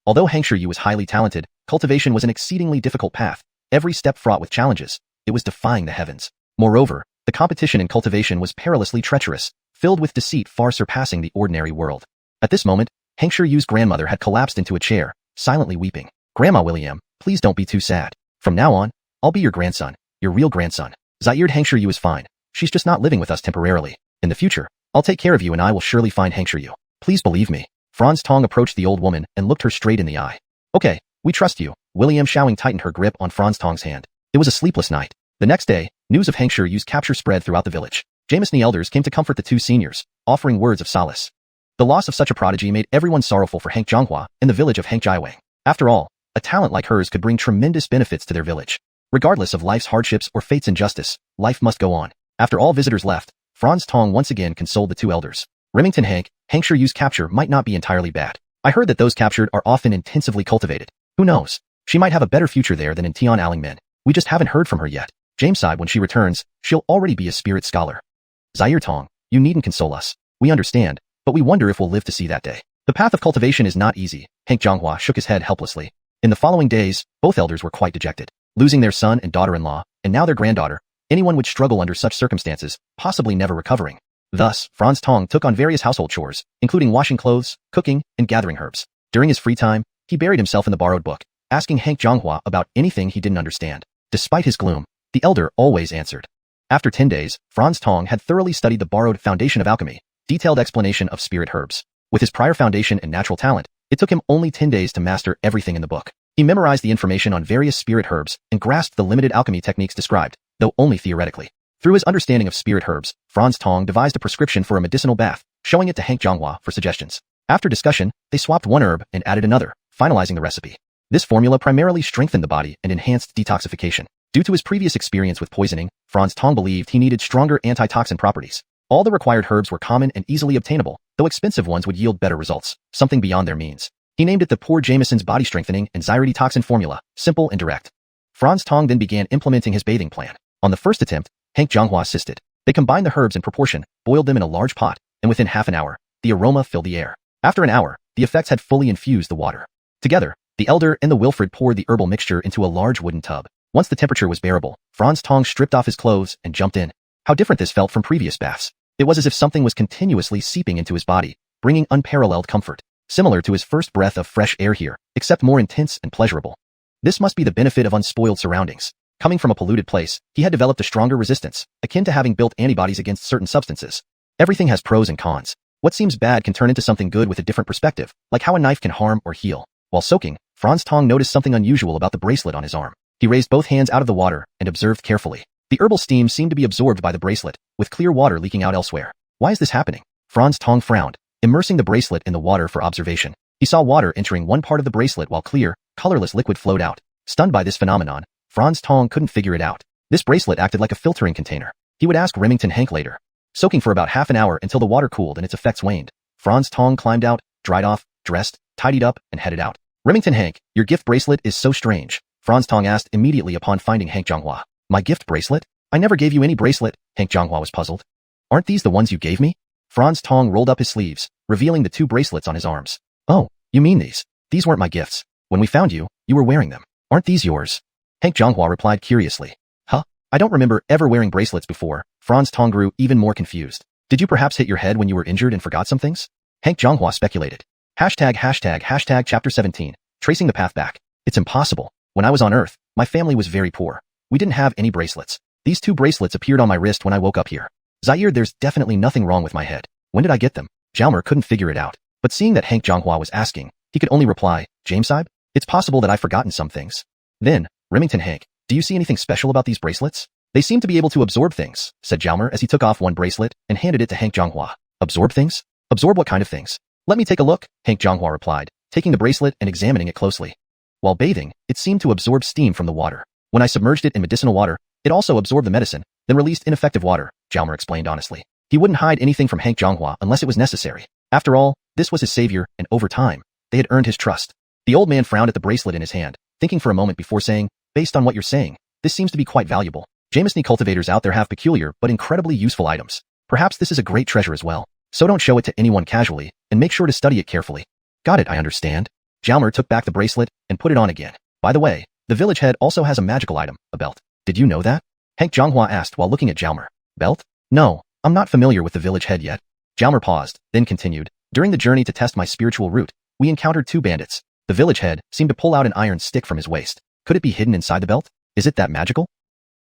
Although Hank Shiryu was highly talented, cultivation was an exceedingly difficult path, every step fraught with challenges. It was defying the heavens. Moreover, the competition in cultivation was perilously treacherous, filled with deceit far surpassing the ordinary world. At this moment, Hank Shiryu's grandmother had collapsed into a chair, silently weeping. Grandma William, please don't be too sad. From now on, I'll be your grandson, your real grandson. Zaired Hank Shiryu is fine. She's just not living with us temporarily. In the future, I'll take care of you and I will surely find Hank Shiryu. Please believe me. Franz Tong approached the old woman and looked her straight in the eye. Okay, we trust you. William Showing tightened her grip on Franz Tong's hand. It was a sleepless night. The next day, news of Hank Shiryu's capture spread throughout the village. Jameson the elders came to comfort the two seniors, offering words of solace. The loss of such a prodigy made everyone sorrowful for Hank Zhonghua and the village of Hank Jiawang. After all, a talent like hers could bring tremendous benefits to their village. Regardless of life's hardships or fate's injustice, life must go on. After all visitors left, Franz Tong once again consoled the two elders. Remington Hank Shiryu's capture might not be entirely bad. I heard that those captured are often intensively cultivated. Who knows? She might have a better future there than in Tian Alingmen. We just haven't heard from her yet. James sighed when she returns, she'll already be a spirit scholar. Zaire Tong, you needn't console us. We understand, but we wonder if we'll live to see that day. The path of cultivation is not easy. Hank Zhonghua shook his head helplessly. In the following days, both elders were quite dejected. Losing their son and daughter-in-law, and now their granddaughter, anyone would struggle under such circumstances, possibly never recovering. Thus, Franz Tong took on various household chores, including washing clothes, cooking, and gathering herbs. During his free time, he buried himself in the borrowed book, asking Hank Zhonghua about anything he didn't understand. Despite his gloom, the elder always answered. After 10 days, Franz Tong had thoroughly studied the borrowed Foundation of Alchemy, detailed explanation of spirit herbs. With his prior foundation and natural talent, it took him only 10 days to master everything in the book. He memorized the information on various spirit herbs and grasped the limited alchemy techniques described, though only theoretically. Through his understanding of spirit herbs, Franz Tong devised a prescription for a medicinal bath, showing it to Hank Zhonghua for suggestions. After discussion, they swapped one herb and added another, finalizing the recipe. This formula primarily strengthened the body and enhanced detoxification. Due to his previous experience with poisoning, Franz Tong believed he needed stronger antitoxin properties. All the required herbs were common and easily obtainable, though expensive ones would yield better results, something beyond their means. He named it the Poor Jameson's Body Strengthening and Zyre Detoxin Formula, simple and direct. Franz Tong then began implementing his bathing plan. On the first attempt, Hank Zhonghua assisted. They combined the herbs in proportion, boiled them in a large pot, and within half an hour, the aroma filled the air. After an hour, the effects had fully infused the water. Together, the elder and the Wilfred poured the herbal mixture into a large wooden tub. Once the temperature was bearable, Franz Tong stripped off his clothes and jumped in. How different this felt from previous baths. It was as if something was continuously seeping into his body, bringing unparalleled comfort. Similar to his first breath of fresh air here, except more intense and pleasurable. This must be the benefit of unspoiled surroundings. Coming from a polluted place, he had developed a stronger resistance, akin to having built antibodies against certain substances. Everything has pros and cons. What seems bad can turn into something good with a different perspective, like how a knife can harm or heal. While soaking, Franz Tong noticed something unusual about the bracelet on his arm. He raised both hands out of the water and observed carefully. The herbal steam seemed to be absorbed by the bracelet, with clear water leaking out elsewhere. Why is this happening? Franz Tong frowned, immersing the bracelet in the water for observation. He saw water entering one part of the bracelet while clear, colorless liquid flowed out. Stunned by this phenomenon, Franz Tong couldn't figure it out. This bracelet acted like a filtering container. He would ask Remington Hank later. Soaking for about half an hour until the water cooled and its effects waned. Franz Tong climbed out, dried off, dressed, tidied up, and headed out. Remington Hank, your gift bracelet is so strange, Franz Tong asked immediately upon finding Hank Zhonghua. My gift bracelet? I never gave you any bracelet, Hank Zhonghua was puzzled. Aren't these the ones you gave me? Franz Tong rolled up his sleeves, revealing the 2 bracelets on his arms. Oh, you mean these? These weren't my gifts. When we found you, you were wearing them. Aren't these yours? Hank Zhonghua replied curiously. Huh? I don't remember ever wearing bracelets before. Franz Tong grew even more confused. Did you perhaps hit your head when you were injured and forgot some things? Hank Zhonghua speculated. ##### Chapter 17. Tracing the path back. It's impossible. When I was on Earth, my family was very poor. We didn't have any bracelets. These 2 bracelets appeared on my wrist when I woke up here. Zaire, there's definitely nothing wrong with my head. When did I get them? Jalmer couldn't figure it out. But seeing that Hank Zhonghua was asking, he could only reply, Jamesaib? It's possible that I've forgotten some things. Then, Remington Hank, do you see anything special about these bracelets? They seem to be able to absorb things, said Jalmer as he took off one bracelet and handed it to Hank Zhonghua. Absorb things? Absorb what kind of things? Let me take a look, Hank Zhonghua replied, taking the bracelet and examining it closely. While bathing, it seemed to absorb steam from the water. When I submerged it in medicinal water, it also absorbed the medicine, then released ineffective water, Jalmer explained honestly. He wouldn't hide anything from Hank Zhonghua unless it was necessary. After all, this was his savior, and over time, they had earned his trust. The old man frowned at the bracelet in his hand, thinking for a moment before saying, based on what you're saying, this seems to be quite valuable. Jameson cultivators out there have peculiar but incredibly useful items. Perhaps this is a great treasure as well. So don't show it to anyone casually, and make sure to study it carefully. Got it, I understand. Jalmer took back the bracelet and put it on again. By the way, the village head also has a magical item, a belt. Did you know that? Hank Zhonghua asked while looking at Jalmer. Belt? No, I'm not familiar with the village head yet. Jalmer paused, then continued. During the journey to test my spiritual root, we encountered 2 bandits. The village head seemed to pull out an iron stick from his waist. Could it be hidden inside the belt? Is it that magical?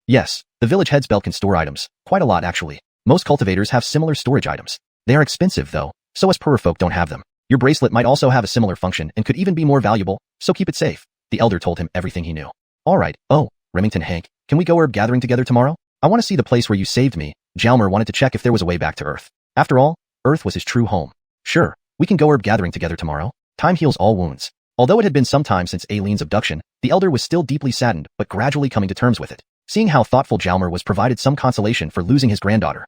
Yes, the village head's belt can store items. Quite a lot actually. Most cultivators have similar storage items. They are expensive though, so us poorer folk don't have them. Your bracelet might also have a similar function and could even be more valuable, so keep it safe. The elder told him everything he knew. Alright, oh, Remington Hank, can we go herb gathering together tomorrow? I want to see the place where you saved me. Jalmer wanted to check if there was a way back to Earth. After all, Earth was his true home. Sure, we can go herb gathering together tomorrow. Time heals all wounds. Although it had been some time since Aileen's abduction, the elder was still deeply saddened but gradually coming to terms with it. Seeing how thoughtful Jalmer was provided some consolation for losing his granddaughter.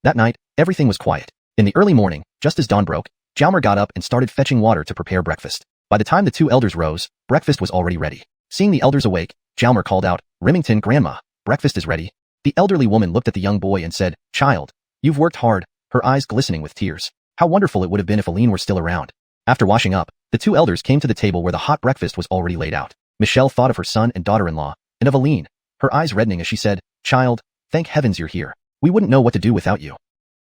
That night, everything was quiet. In the early morning, just as dawn broke, Jalmer got up and started fetching water to prepare breakfast. By the time the 2 elders rose, breakfast was already ready. Seeing the elders awake, Jalmer called out, Remington, Grandma, breakfast is ready. The elderly woman looked at the young boy and said, Child, you've worked hard, her eyes glistening with tears. How wonderful it would have been if Aline were still around. After washing up, the 2 elders came to the table where the hot breakfast was already laid out. Michelle thought of her son and daughter-in-law, and of Aline, her eyes reddening as she said, Child, thank heavens you're here. We wouldn't know what to do without you.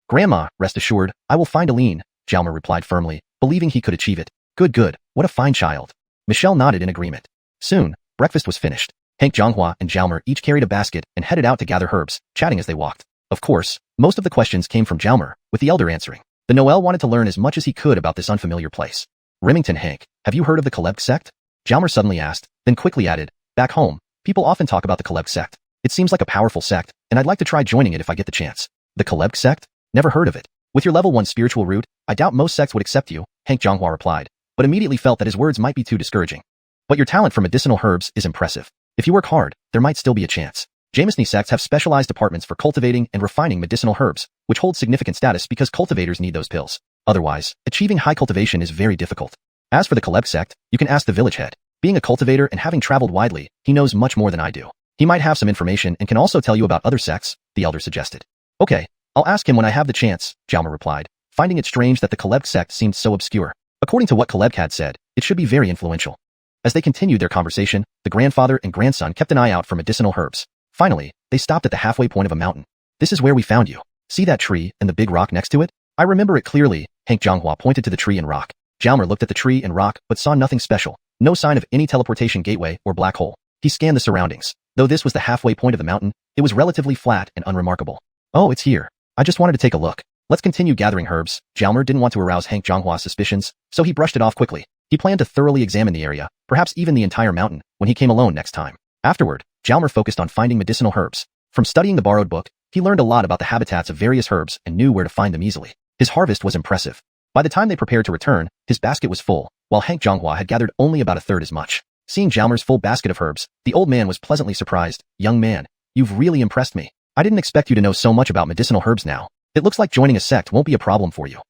Grandma, rest assured, I will find Aline, Jalmer replied firmly, believing he could achieve it. Good, what a fine child. Michelle nodded in agreement. Soon, breakfast was finished. Hank Zhonghua and Jalmer each carried a basket and headed out to gather herbs, chatting as they walked. Of course, most of the questions came from Jalmer, with the elder answering. The Noel wanted to learn as much as he could about this unfamiliar place. Remington Hank, have you heard of the Kaleb sect? Jalmer suddenly asked, then quickly added, back home, people often talk about the Kaleb sect. It seems like a powerful sect, and I'd like to try joining it if I get the chance. The Kaleb sect? Never heard of it. With your level 1 spiritual root, I doubt most sects would accept you, Hank Zhonghua replied, but immediately felt that his words might be too discouraging. But your talent for medicinal herbs is impressive. If you work hard, there might still be a chance. Jameson sects have specialized departments for cultivating and refining medicinal herbs, which hold significant status because cultivators need those pills. Otherwise, achieving high cultivation is very difficult. As for the Kaleb sect, you can ask the village head. Being a cultivator and having traveled widely, he knows much more than I do. He might have some information and can also tell you about other sects, the elder suggested. Okay, I'll ask him when I have the chance, Jalmer replied, finding it strange that the Kaleb sect seemed so obscure. According to what Kaleb had said, it should be very influential. As they continued their conversation, the grandfather and grandson kept an eye out for medicinal herbs. Finally, they stopped at the halfway point of a mountain. This is where we found you. See that tree and the big rock next to it? I remember it clearly, Hank Zhonghua pointed to the tree and rock. Jalmer looked at the tree and rock but saw nothing special, no sign of any teleportation gateway or black hole. He scanned the surroundings. Though this was the halfway point of the mountain, it was relatively flat and unremarkable. Oh, it's here. I just wanted to take a look. Let's continue gathering herbs. Jalmer didn't want to arouse Hank Zhonghua's suspicions, so he brushed it off quickly. He planned to thoroughly examine the area, perhaps even the entire mountain, when he came alone next time. Afterward, Jalmer focused on finding medicinal herbs. From studying the borrowed book, he learned a lot about the habitats of various herbs and knew where to find them easily. His harvest was impressive. By the time they prepared to return, his basket was full, while Hank Zhonghua had gathered only about a third as much. Seeing Jalmar's full basket of herbs, the old man was pleasantly surprised. Young man, you've really impressed me. I didn't expect you to know so much about medicinal herbs now. It looks like joining a sect won't be a problem for you.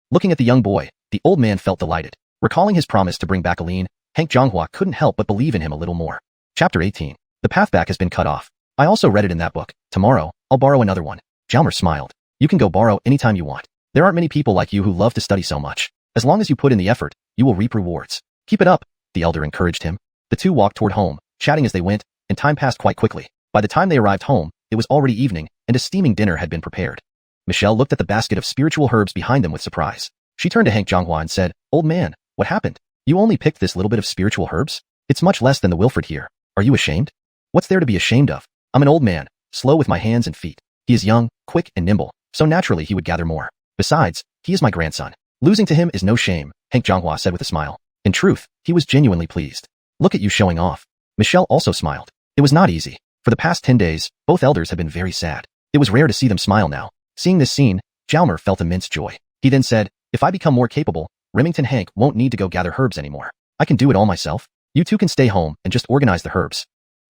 Looking at the young boy, the old man felt delighted. Recalling his promise to bring back Aline, Hank Zhonghua couldn't help but believe in him a little more. Chapter 18. The path back has been cut off. I also read it in that book. Tomorrow, I'll borrow another one. Jalmar smiled. You can go borrow anytime you want. There aren't many people like you who love to study so much. As long as you put in the effort, you will reap rewards. Keep it up, the elder encouraged him. The two walked toward home, chatting as they went, and time passed quite quickly. By the time they arrived home, it was already evening, and a steaming dinner had been prepared. Michelle looked at the basket of spiritual herbs behind them with surprise. She turned to Hank Zhonghua and said, Old man, what happened? You only picked this little bit of spiritual herbs? It's much less than the Wilfred here. Are you ashamed? What's there to be ashamed of? I'm an old man, slow with my hands and feet. He is young, quick, and nimble, so naturally he would gather more. Besides, he is my grandson. Losing to him is no shame, Hank Zhonghua said with a smile. In truth, he was genuinely pleased. Look at you showing off. Michelle also smiled. It was not easy. For the past 10 days, both elders had been very sad. It was rare to see them smile now. Seeing this scene, Jalmar felt immense joy. He then said, if I become more capable, Remington Hank won't need to go gather herbs anymore. I can do it all myself. You two can stay home and just organize the herbs.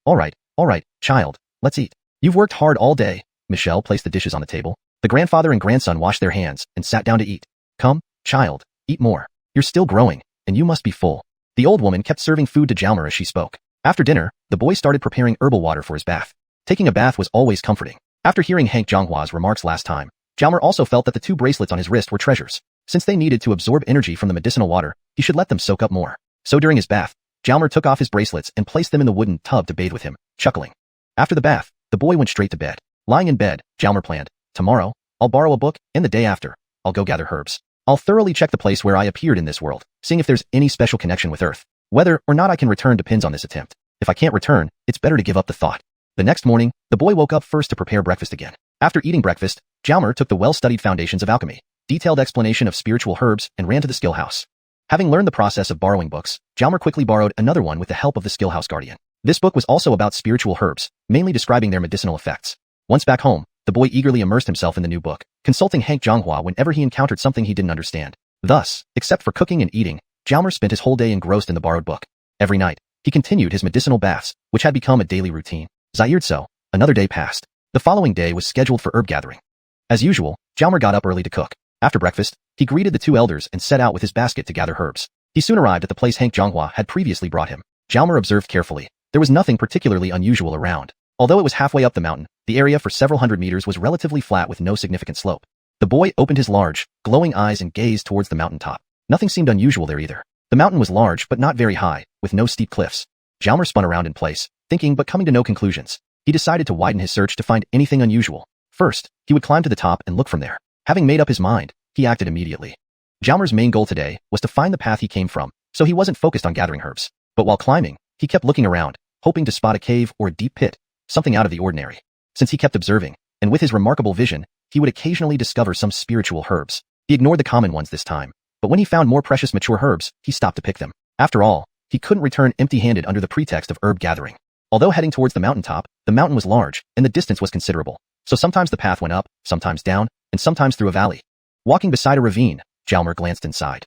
All right, child, let's eat. You've worked hard all day. Michelle placed the dishes on the table. The grandfather and grandson washed their hands and sat down to eat. Come, child, eat more. You're still growing, and you must be full. The old woman kept serving food to Jalmar as she spoke. After dinner, the boy started preparing herbal water for his bath. Taking a bath was always comforting. After hearing Hank Zhonghua's remarks last time, Jalmar also felt that the two bracelets on his wrist were treasures. Since they needed to absorb energy from the medicinal water, he should let them soak up more. So during his bath, Jalmar took off his bracelets and placed them in the wooden tub to bathe with him, chuckling. After the bath, the boy went straight to bed. Lying in bed, Jalmar planned, tomorrow, I'll borrow a book, and the day after, I'll go gather herbs. I'll thoroughly check the place where I appeared in this world, seeing if there's any special connection with Earth. Whether or not I can return depends on this attempt. If I can't return, it's better to give up the thought. The next morning, the boy woke up first to prepare breakfast again. After eating breakfast, Jalmar took the well-studied foundations of alchemy, detailed explanation of spiritual herbs, and ran to the skill house. Having learned the process of borrowing books, Jalmar quickly borrowed another one with the help of the skill house guardian. This book was also about spiritual herbs, mainly describing their medicinal effects. Once back home, the boy eagerly immersed himself in the new book, consulting Hank Zhonghua whenever he encountered something he didn't understand. Thus, except for cooking and eating, Jalmar spent his whole day engrossed in the borrowed book. Every night, he continued his medicinal baths, which had become a daily routine. So, another day passed. The following day was scheduled for herb gathering. As usual, Jalmar got up early to cook. After breakfast, he greeted the two elders and set out with his basket to gather herbs. He soon arrived at the place Hank Zhonghua had previously brought him. Jalmar observed carefully. There was nothing particularly unusual around. Although it was halfway up the mountain, the area for several hundred meters was relatively flat with no significant slope. The boy opened his large, glowing eyes and gazed towards the mountaintop. Nothing seemed unusual there either. The mountain was large but not very high, with no steep cliffs. Jalmar spun around in place, thinking but coming to no conclusions. He decided to widen his search to find anything unusual. First, he would climb to the top and look from there. Having made up his mind, he acted immediately. Jalmar's main goal today was to find the path he came from, so he wasn't focused on gathering herbs. But while climbing, he kept looking around, hoping to spot a cave or a deep pit, something out of the ordinary. Since he kept observing, and with his remarkable vision, he would occasionally discover some spiritual herbs. He ignored the common ones this time, but when he found more precious mature herbs, he stopped to pick them. After all, he couldn't return empty-handed under the pretext of herb gathering. Although heading towards the mountaintop, the mountain was large, and the distance was considerable. So sometimes the path went up, sometimes down, and sometimes through a valley. Walking beside a ravine, Jalmar glanced inside.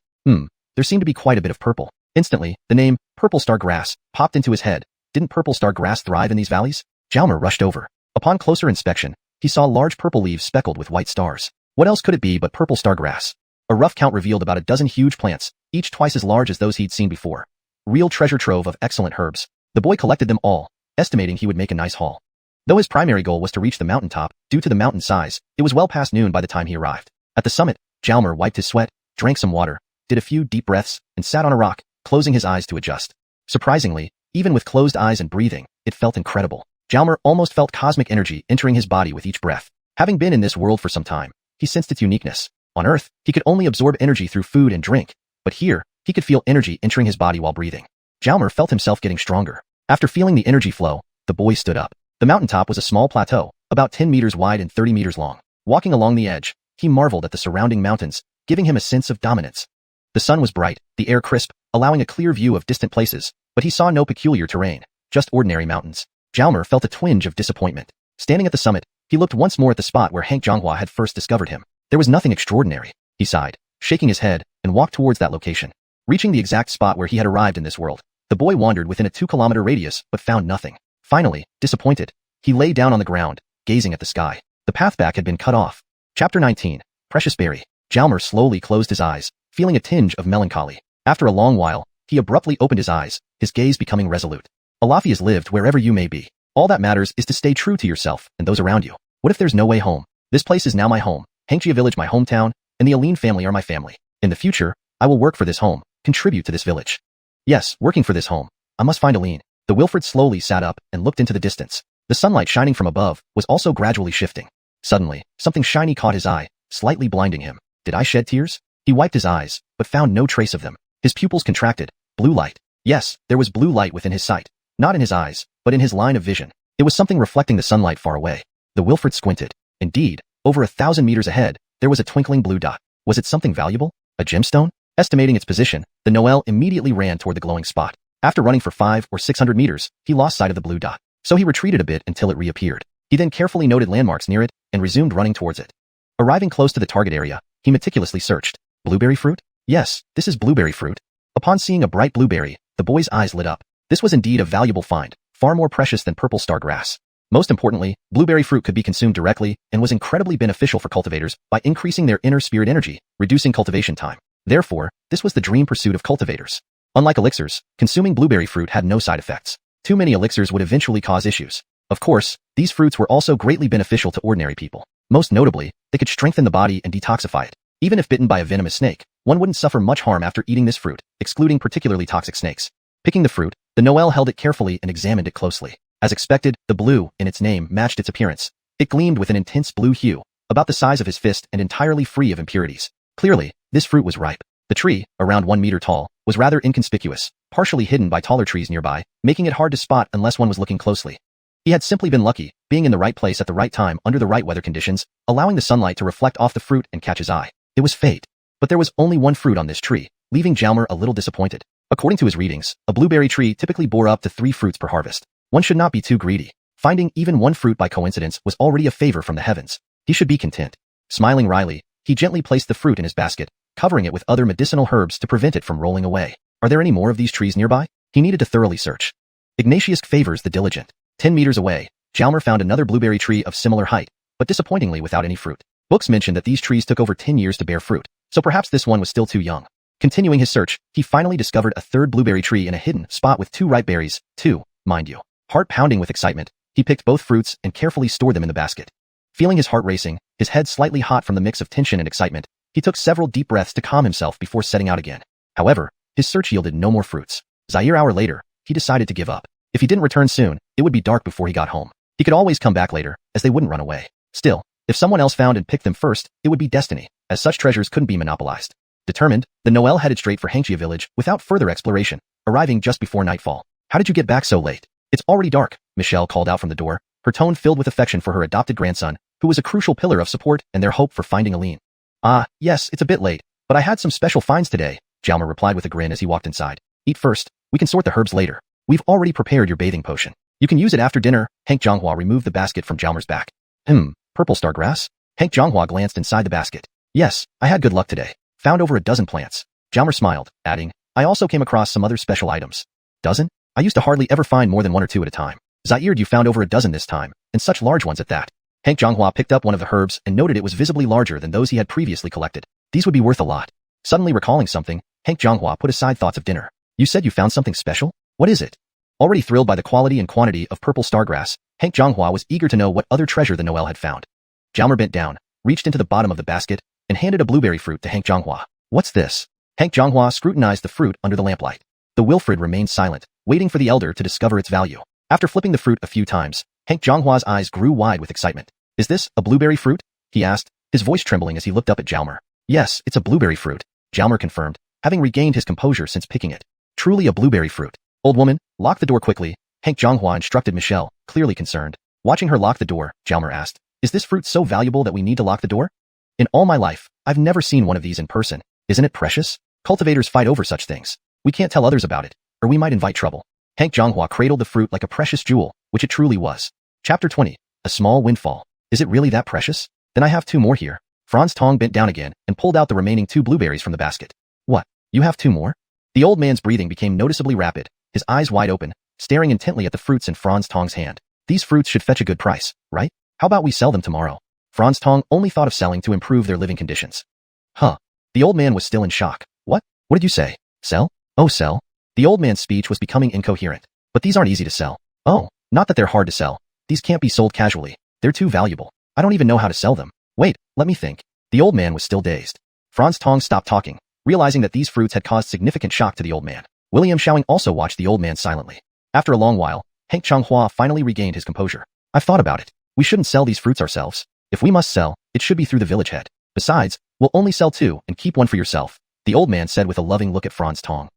There seemed to be quite a bit of purple. Instantly, the name, purple star grass, popped into his head. Didn't purple star grass thrive in these valleys? Jalmar rushed over. Upon closer inspection, he saw large purple leaves speckled with white stars. What else could it be but purple star grass? A rough count revealed about a dozen huge plants, each twice as large as those he'd seen before. Real treasure trove of excellent herbs. The boy collected them all, estimating he would make a nice haul. Though his primary goal was to reach the mountaintop, due to the mountain's size, it was well past noon by the time he arrived. At the summit, Jalmar wiped his sweat, drank some water, did a few deep breaths, and sat on a rock, closing his eyes to adjust. Surprisingly, even with closed eyes and breathing, it felt incredible. Jalmar almost felt cosmic energy entering his body with each breath. Having been in this world for some time, he sensed its uniqueness. On Earth, he could only absorb energy through food and drink, but here, he could feel energy entering his body while breathing. Jalmar felt himself getting stronger. After feeling the energy flow, the boy stood up. The mountaintop was a small plateau, about 10 meters wide and 30 meters long. Walking along the edge, he marveled at the surrounding mountains, giving him a sense of dominance. The sun was bright, the air crisp, allowing a clear view of distant places, but he saw no peculiar terrain, just ordinary mountains. Jalmar felt a twinge of disappointment. Standing at the summit, he looked once more at the spot where Hank Zhonghua had first discovered him. There was nothing extraordinary, he sighed, shaking his head, and walked towards that location. Reaching the exact spot where he had arrived in this world, The boy wandered within a 2-kilometer radius but found nothing. Finally, disappointed, he lay down on the ground, gazing at the sky. The path back had been cut off. Chapter 19. Precious Berry. Jalmer slowly closed his eyes, feeling a tinge of melancholy. After a long while, he abruptly opened his eyes, his gaze becoming resolute. Alafi has lived wherever you may be. All that matters is to stay true to yourself and those around you. What if there's no way home? This place is now my home, Hangchia village my hometown, and the Aline family are my family. In the future, I will work for this home, contribute to this village. Yes, working for this home. I must find Aline. The Wilfred slowly sat up and looked into the distance. The sunlight shining from above was also gradually shifting. Suddenly, something shiny caught his eye, slightly blinding him. Did I shed tears? He wiped his eyes, but found no trace of them. His pupils contracted. Blue light. Yes, there was blue light within his sight. Not in his eyes, but in his line of vision. It was something reflecting the sunlight far away. The Wilfred squinted. Indeed, over 1,000 meters ahead, there was a twinkling blue dot. Was it something valuable? A gemstone? Estimating its position, the Noel immediately ran toward the glowing spot. After running for 500 or 600 meters, he lost sight of the blue dot. So he retreated a bit until it reappeared. He then carefully noted landmarks near it and resumed running towards it. Arriving close to the target area, he meticulously searched. Blueberry fruit? Yes, this is blueberry fruit. Upon seeing a bright blueberry, the boy's eyes lit up. This was indeed a valuable find, far more precious than purple star grass. Most importantly, blueberry fruit could be consumed directly and was incredibly beneficial for cultivators by increasing their inner spirit energy, reducing cultivation time. Therefore, this was the dream pursuit of cultivators. Unlike elixirs, consuming blueberry fruit had no side effects. Too many elixirs would eventually cause issues. Of course, these fruits were also greatly beneficial to ordinary people. Most notably, they could strengthen the body and detoxify it. Even if bitten by a venomous snake, one wouldn't suffer much harm after eating this fruit, excluding particularly toxic snakes. Picking the fruit, the Noel held it carefully and examined it closely. As expected, the blue, in its name, matched its appearance. It gleamed with an intense blue hue, about the size of his fist and entirely free of impurities. Clearly, this fruit was ripe. The tree, around 1 meter tall, was rather inconspicuous, partially hidden by taller trees nearby, making it hard to spot unless one was looking closely. He had simply been lucky, being in the right place at the right time under the right weather conditions, allowing the sunlight to reflect off the fruit and catch his eye. It was fate. But there was only one fruit on this tree, leaving Jalmer a little disappointed. According to his readings, a blueberry tree typically bore up to 3 fruits per harvest. One should not be too greedy. Finding even one fruit by coincidence was already a favor from the heavens. He should be content. Smiling wryly, he gently placed the fruit in his basket, covering it with other medicinal herbs to prevent it from rolling away. Are there any more of these trees nearby? He needed to thoroughly search. Ignatius favors the diligent. 10 meters away, Jalmer found another blueberry tree of similar height, but disappointingly without any fruit. Books mention that these trees took over 10 years to bear fruit, so perhaps this one was still too young. Continuing his search, he finally discovered a third blueberry tree in a hidden spot with 2 ripe berries, 2, mind you. Heart pounding with excitement, he picked both fruits and carefully stored them in the basket. Feeling his heart racing, his head slightly hot from the mix of tension and excitement, he took several deep breaths to calm himself before setting out again. However, his search yielded no more fruits. Zaire hour later, he decided to give up. If he didn't return soon, it would be dark before he got home. He could always come back later, as they wouldn't run away. Still, if someone else found and picked them first, it would be destiny, as such treasures couldn't be monopolized. Determined, the Noel headed straight for Hangchia village without further exploration, arriving just before nightfall. How did you get back so late? It's already dark, Michelle called out from the door, her tone filled with affection for her adopted grandson, who was a crucial pillar of support and their hope for finding Aline. Ah, yes, it's a bit late, but I had some special finds today, Jalmer replied with a grin as he walked inside. Eat first, we can sort the herbs later. We've already prepared your bathing potion. You can use it after dinner. Hank Zhonghua removed the basket from Jalmer's back. Purple star grass? Hank Zhonghua glanced inside the basket. Yes, I had good luck today. Found over a dozen plants. Jalmer smiled, adding, I also came across some other special items. Dozen? I used to hardly ever find more than 1 or 2 at a time. Zaire, you found over a dozen this time, and such large ones at that. Hank Zhonghua picked up one of the herbs and noted it was visibly larger than those he had previously collected. These would be worth a lot. Suddenly recalling something, Hank Zhonghua put aside thoughts of dinner. You said you found something special? What is it? Already thrilled by the quality and quantity of purple stargrass, Hank Zhonghua was eager to know what other treasure the Noel had found. Jalmer bent down, reached into the bottom of the basket, and handed a blueberry fruit to Hank Zhonghua. What's this? Hank Zhonghua scrutinized the fruit under the lamplight. The Wilfred remained silent, waiting for the elder to discover its value. After flipping the fruit a few times, Hank Zhonghua's eyes grew wide with excitement. Is this a blueberry fruit? He asked, his voice trembling as he looked up at Jalmer. Yes, it's a blueberry fruit, Jalmer confirmed, having regained his composure since picking it. Truly a blueberry fruit. Old woman, lock the door quickly, Hank Zhonghua instructed Michelle, clearly concerned. Watching her lock the door, Jalmer asked, is this fruit so valuable that we need to lock the door? In all my life, I've never seen one of these in person. Isn't it precious? Cultivators fight over such things. We can't tell others about it, or we might invite trouble. Hank Zhonghua cradled the fruit like a precious jewel, which it truly was. Chapter 20. A small windfall. Is it really that precious? Then I have 2 more here. Franz Tong bent down again and pulled out the remaining 2 blueberries from the basket. What? You have 2 more? The old man's breathing became noticeably rapid, his eyes wide open, staring intently at the fruits in Franz Tong's hand. These fruits should fetch a good price, right? How about we sell them tomorrow? Franz Tong only thought of selling to improve their living conditions. Huh. The old man was still in shock. What? What did you say? Sell? Oh, sell? The old man's speech was becoming incoherent. But these aren't easy to sell. Oh, not that they're hard to sell. These can't be sold casually. They're too valuable. I don't even know how to sell them. Wait, let me think. The old man was still dazed. Franz Tong stopped talking, realizing that these fruits had caused significant shock to the old man. William Xiaoing also watched the old man silently. After a long while, Hank Changhua finally regained his composure. I've thought about it. We shouldn't sell these fruits ourselves. If we must sell, it should be through the village head. Besides, we'll only sell 2 and keep 1 for yourself, the old man said with a loving look at Franz Tong.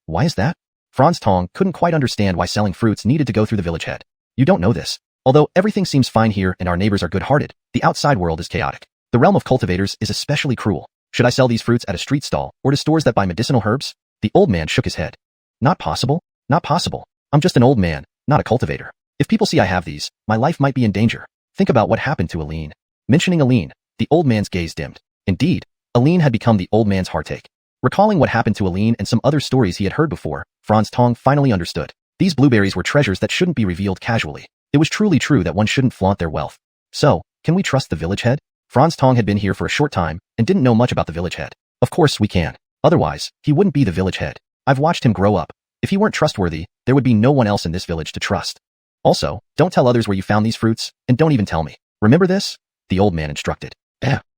Why is that? Franz Tong couldn't quite understand why selling fruits needed to go through the village head. You don't know this. Although everything seems fine here and our neighbors are good-hearted, the outside world is chaotic. The realm of cultivators is especially cruel. Should I sell these fruits at a street stall or to stores that buy medicinal herbs? The old man shook his head. Not possible. Not possible. I'm just an old man, not a cultivator. If people see I have these, my life might be in danger. Think about what happened to Aline. Mentioning Aline, the old man's gaze dimmed. Indeed, Aline had become the old man's heartache. Recalling what happened to Aline and some other stories he had heard before, Franz Tong finally understood. These blueberries were treasures that shouldn't be revealed casually. It was truly true that one shouldn't flaunt their wealth. So, can we trust the village head? Franz Tong had been here for a short time and didn't know much about the village head. Of course we can. Otherwise, he wouldn't be the village head. I've watched him grow up. If he weren't trustworthy, there would be no one else in this village to trust. Also, don't tell others where you found these fruits, and don't even tell me. Remember this? The old man instructed.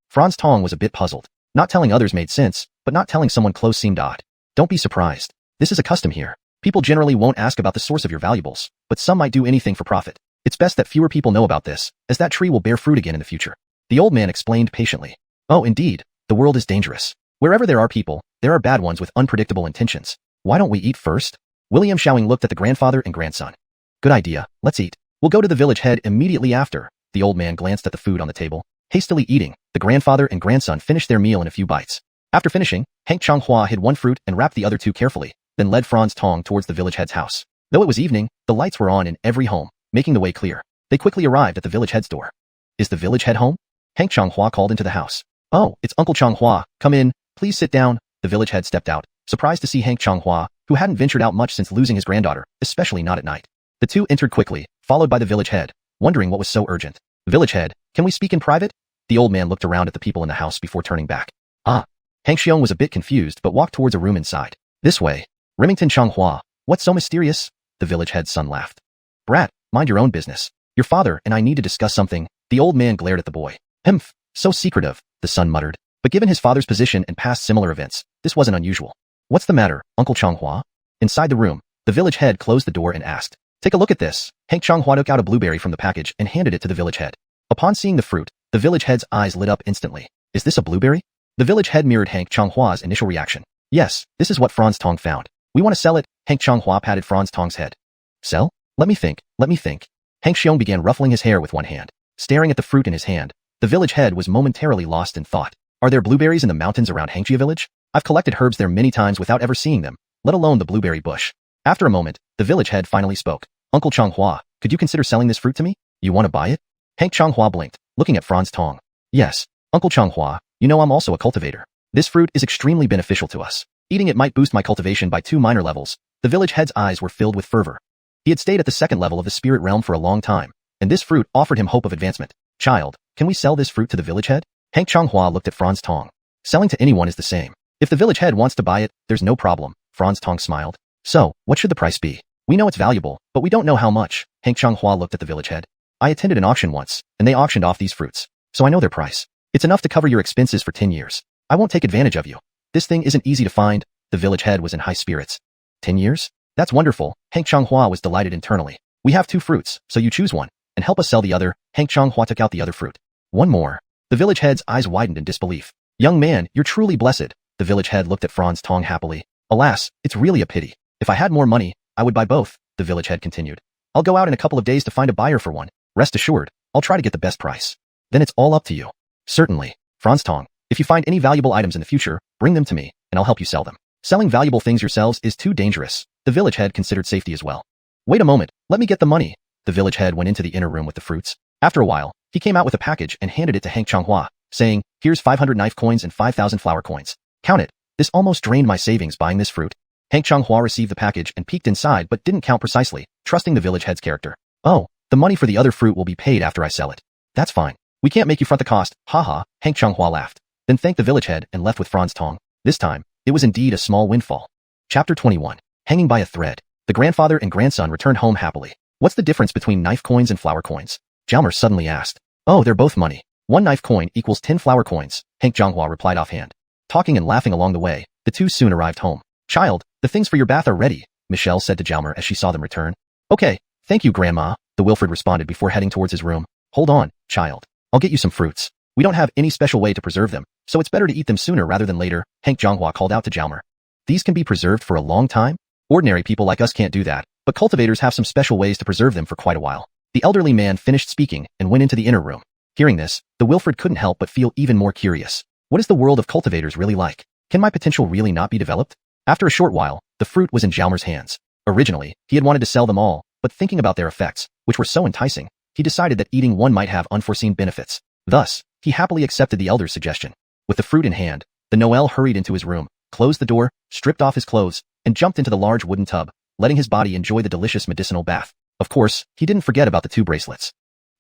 Franz Tong was a bit puzzled. Not telling others made sense, but not telling someone close seemed odd. Don't be surprised. This is a custom here. People generally won't ask about the source of your valuables, but some might do anything for profit. It's best that fewer people know about this, as that tree will bear fruit again in the future. The old man explained patiently. Oh, indeed, the world is dangerous. Wherever there are people, there are bad ones with unpredictable intentions. Why don't we eat first? William Xiaoing looked at the grandfather and grandson. Good idea, let's eat. We'll go to the village head immediately after. The old man glanced at the food on the table. Hastily eating, the grandfather and grandson finished their meal in a few bites. After finishing, Hank Changhua hid 1 fruit and wrapped the other 2 carefully, then led Franz Tong towards the village head's house. Though it was evening, the lights were on in every home, making the way clear. They quickly arrived at the village head's door. Is the village head home? Hank Changhua called into the house. Oh, it's Uncle Changhua. Come in, please sit down. The village head stepped out, surprised to see Hank Changhua, who hadn't ventured out much since losing his granddaughter, especially not at night. The 2 entered quickly, followed by the village head, wondering what was so urgent. Village head, can we speak in private? The old man looked around at the people in the house before turning back. Hank Xiong was a bit confused but walked towards a room inside. This way. Remington Changhua, what's so mysterious? The village head's son laughed. Brat, mind your own business. Your father and I need to discuss something. The old man glared at the boy. Humph, so secretive, the son muttered. But given his father's position and past similar events, this wasn't unusual. What's the matter, Uncle Changhua? Inside the room, the village head closed the door and asked. Take a look at this. Hank Changhua took out a blueberry from the package and handed it to the village head. Upon seeing the fruit, the village head's eyes lit up instantly. Is this a blueberry? The village head mirrored Hank Changhua's initial reaction. Yes, this is what Franz Tong found. We want to sell it. Hank Changhua patted Franz Tong's head. Sell? Let me think. Hank Xiong began ruffling his hair with one hand. Staring at the fruit in his hand, the village head was momentarily lost in thought. Are there blueberries in the mountains around Hangjia village? I've collected herbs there many times without ever seeing them, let alone the blueberry bush. After a moment, the village head finally spoke. Uncle Changhua, could you consider selling this fruit to me? You want to buy it? Hank Changhua blinked, looking at Franz Tong. Yes, Uncle Changhua, you know I'm also a cultivator. This fruit is extremely beneficial to us. Eating it might boost my cultivation by 2 minor levels. The village head's eyes were filled with fervor. He had stayed at the 2nd level of the spirit realm for a long time, and this fruit offered him hope of advancement. Child, can we sell this fruit to the village head? Hank Changhua looked at Franz Tong. Selling to anyone is the same. If the village head wants to buy it, there's no problem. Franz Tong smiled. So, what should the price be? We know it's valuable, but we don't know how much. Hank Changhua looked at the village head. I attended an auction once, and they auctioned off these fruits, so I know their price. It's enough to cover your expenses for 10 years. I won't take advantage of you. This thing isn't easy to find. The village head was in high spirits. 10 years? That's wonderful. Hank Changhua was delighted internally. We have 2 fruits, so you choose one, and help us sell the other. Hank Changhua took out the other fruit. One more. The village head's eyes widened in disbelief. Young man, you're truly blessed. The village head looked at Franz Tong happily. Alas, it's really a pity. If I had more money, I would buy both, the village head continued. I'll go out in a couple of days to find a buyer for one. Rest assured, I'll try to get the best price. Then it's all up to you. Certainly. Franz Tong, if you find any valuable items in the future, bring them to me, and I'll help you sell them. Selling valuable things yourselves is too dangerous. The village head considered safety as well. Wait a moment, let me get the money. The village head went into the inner room with the fruits. After a while, he came out with a package and handed it to Hank Changhua, saying, here's 500 knife coins and 5,000 flower coins. Count it. This almost drained my savings buying this fruit. Hank Changhua received the package and peeked inside but didn't count precisely, trusting the village head's character. Oh, the money for the other fruit will be paid after I sell it. That's fine. We can't make you front the cost, haha, Hank Changhua laughed. Then thanked the village head and left with Franz Tong. This time, it was indeed a small windfall. Chapter 21. Hanging by a thread. The grandfather and grandson returned home happily. What's the difference between knife coins and flower coins? Jalmer suddenly asked. Oh, they're both money. 1 knife coin equals 10 flower coins, Hank Changhua replied offhand. Talking and laughing along the way, the two soon arrived home. Child, the things for your bath are ready, Michelle said to Jalmer as she saw them return. Okay, thank you, Grandma, the Wilfred responded before heading towards his room. Hold on, child. I'll get you some fruits. We don't have any special way to preserve them, so it's better to eat them sooner rather than later, Hank Changhua called out to Jalmer. These can be preserved for a long time? Ordinary people like us can't do that, but cultivators have some special ways to preserve them for quite a while. The elderly man finished speaking and went into the inner room. Hearing this, the Wilfred couldn't help but feel even more curious. What is the world of cultivators really like? Can my potential really not be developed? After a short while, the fruit was in Jalmer's hands. Originally, he had wanted to sell them all, but thinking about their effects, which were so enticing, he decided that eating one might have unforeseen benefits. Thus, he happily accepted the elder's suggestion. With the fruit in hand, the Noel hurried into his room, closed the door, stripped off his clothes, and jumped into the large wooden tub, letting his body enjoy the delicious medicinal bath. Of course, he didn't forget about the 2 bracelets.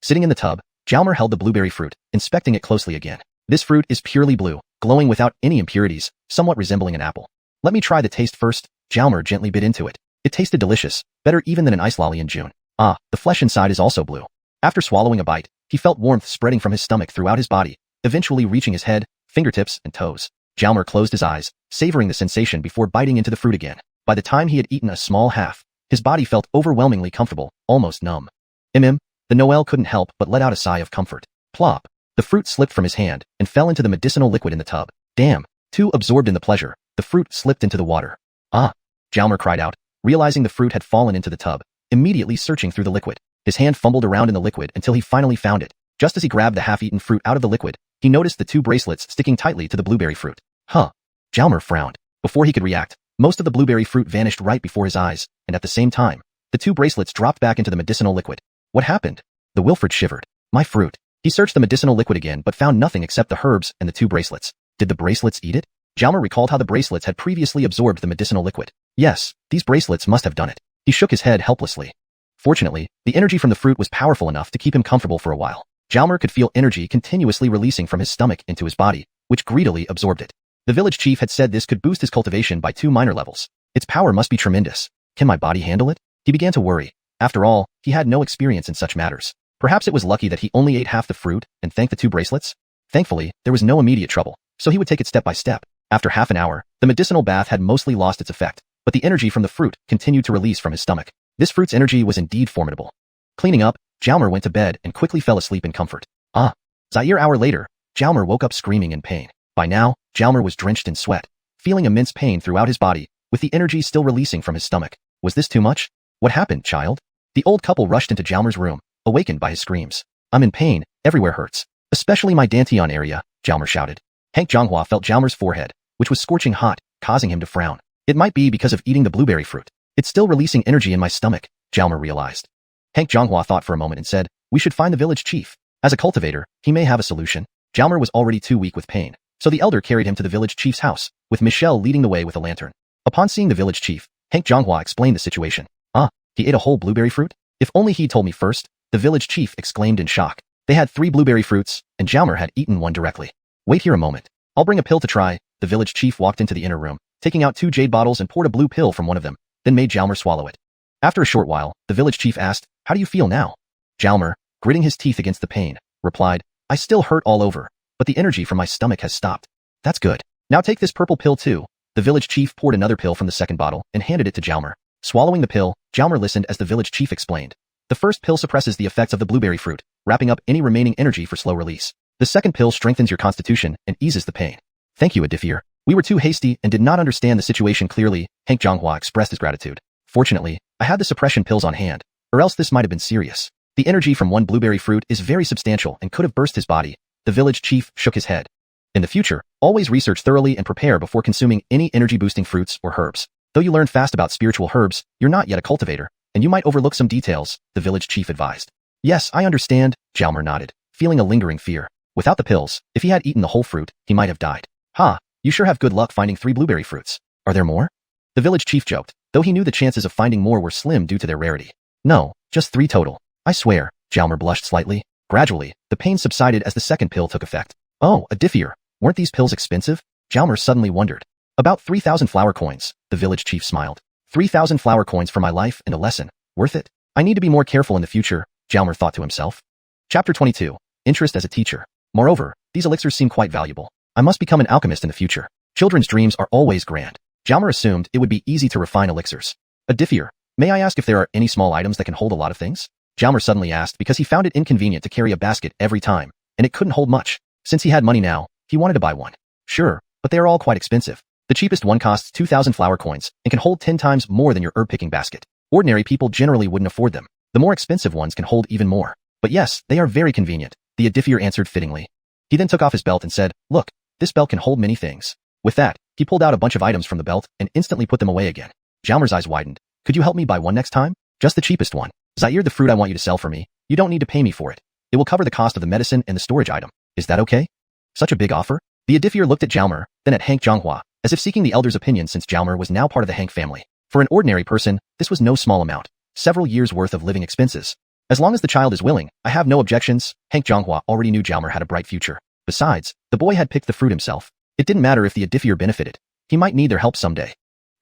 Sitting in the tub, Jalmer held the blueberry fruit, inspecting it closely again. This fruit is purely blue, glowing without any impurities, somewhat resembling an apple. Let me try the taste first, Jalmer gently bit into it. It tasted delicious, better even than an ice lolly in June. Ah, the flesh inside is also blue. After swallowing a bite, he felt warmth spreading from his stomach throughout his body, eventually reaching his head, fingertips, and toes. Jalmer closed his eyes, savoring the sensation before biting into the fruit again. By the time he had eaten a small half, his body felt overwhelmingly comfortable, almost numb. The Noel couldn't help but let out a sigh of comfort. Plop. The fruit slipped from his hand and fell into the medicinal liquid in the tub. Damn. Too absorbed in the pleasure, the fruit slipped into the water. Ah! Jalmer cried out, realizing the fruit had fallen into the tub, immediately searching through the liquid. His hand fumbled around in the liquid until he finally found it. Just as he grabbed the half-eaten fruit out of the liquid, he noticed the 2 bracelets sticking tightly to the blueberry fruit. Huh. Jalmer frowned. Before he could react, most of the blueberry fruit vanished right before his eyes, and at the same time, the 2 bracelets dropped back into the medicinal liquid. What happened? The Wilfred shivered. My fruit. He searched the medicinal liquid again but found nothing except the herbs and the 2 bracelets. Did the bracelets eat it? Jalmer recalled how the bracelets had previously absorbed the medicinal liquid. Yes, these bracelets must have done it. He shook his head helplessly. Fortunately, the energy from the fruit was powerful enough to keep him comfortable for a while. Jalmer could feel energy continuously releasing from his stomach into his body, which greedily absorbed it. The village chief had said this could boost his cultivation by 2 minor levels. Its power must be tremendous. Can my body handle it? He began to worry. After all, he had no experience in such matters. Perhaps it was lucky that he only ate half the fruit and thanked the 2 bracelets. Thankfully, there was no immediate trouble, so he would take it step by step. After half an hour, the medicinal bath had mostly lost its effect, but the energy from the fruit continued to release from his stomach. This fruit's energy was indeed formidable. Cleaning up, Jalmer went to bed and quickly fell asleep in comfort. Ah! Zaire hour later, Jalmer woke up screaming in pain. By now, Jalmer was drenched in sweat, feeling immense pain throughout his body, with the energy still releasing from his stomach. Was this too much? What happened, child? The old couple rushed into Jalmer's room, awakened by his screams. I'm in pain, everywhere hurts. Especially my dantian area, Jalmer shouted. Hank Changhua felt Jalmer's forehead, which was scorching hot, causing him to frown. It might be because of eating the blueberry fruit. It's still releasing energy in my stomach, Jalmer realized. Hank Changhua thought for a moment and said, we should find the village chief. As a cultivator, he may have a solution. Jalmer was already too weak with pain, so the elder carried him to the village chief's house, with Michelle leading the way with a lantern. Upon seeing the village chief, Hank Changhua explained the situation. Ah, he ate a whole blueberry fruit? If only he'd told me first, the village chief exclaimed in shock. They had 3 blueberry fruits, and Jalmer had eaten one directly. Wait here a moment. I'll bring a pill to try. The village chief walked into the inner room, taking out 2 jade bottles and poured a blue pill from one of them, then made Jalmer swallow it. After a short while, the village chief asked, how do you feel now? Jalmer, gritting his teeth against the pain, replied, I still hurt all over, but the energy from my stomach has stopped. That's good. Now take this purple pill too. The village chief poured another pill from the second bottle and handed it to Jalmer. Swallowing the pill, Jalmer listened as the village chief explained. The first pill suppresses the effects of the blueberry fruit, wrapping up any remaining energy for slow release. The second pill strengthens your constitution and eases the pain. Thank you, Adifir. We were too hasty and did not understand the situation clearly, Hank Changhua expressed his gratitude. Fortunately, I had the suppression pills on hand, or else this might have been serious. The energy from one blueberry fruit is very substantial and could have burst his body. The village chief shook his head. In the future, always research thoroughly and prepare before consuming any energy-boosting fruits or herbs. Though you learn fast about spiritual herbs, you're not yet a cultivator, and you might overlook some details, the village chief advised. Yes, I understand, Jalmer nodded, feeling a lingering fear. Without the pills, if he had eaten the whole fruit, he might have died. Ha, you sure have good luck finding 3 blueberry fruits. Are there more? The The village chief joked, though he knew the chances of finding more were slim due to their rarity. No, just 3 total. I swear, Jalmer blushed slightly. Gradually, the pain subsided as the second pill took effect. Oh, a Devours. Weren't these pills expensive? Jalmer suddenly wondered. About 3,000 flower coins, the village chief smiled. 3,000 flower coins for my life and a lesson. Worth it? I need to be more careful in the future, Jalmer thought to himself. Chapter 22. Interest as a teacher. Moreover, these elixirs seem quite valuable. I must become an alchemist in the future. Children's dreams are always grand. Jalmer assumed it would be easy to refine elixirs. A Devours. May I ask if there are any small items that can hold a lot of things? Jalmer suddenly asked because he found it inconvenient to carry a basket every time, and it couldn't hold much. Since he had money now, he wanted to buy one. Sure, but they are all quite expensive. The cheapest one costs 2,000 flower coins and can hold 10 times more than your herb-picking basket. Ordinary people generally wouldn't afford them. The more expensive ones can hold even more. But yes, they are very convenient, the Devours answered fittingly. He then took off his belt and said, look, this belt can hold many things. With that, he pulled out a bunch of items from the belt and instantly put them away again. Jalmer's eyes widened. Could you help me buy one next time? Just the cheapest one. Zaire, the fruit I want you to sell for me. You don't need to pay me for it. It will cover the cost of the medicine and the storage item. Is that okay? Such a big offer? The Devours looked at Jalmer, then at Hank Zhonghua, as if seeking the elder's opinion since Jalmer was now part of the Hank family. For an ordinary person, this was no small amount. Several years' worth of living expenses. As long as the child is willing, I have no objections. Hank Zhonghua already knew Jalmer had a bright future. Besides, the boy had picked the fruit himself. It didn't matter if the Devours benefited. He might need their help someday.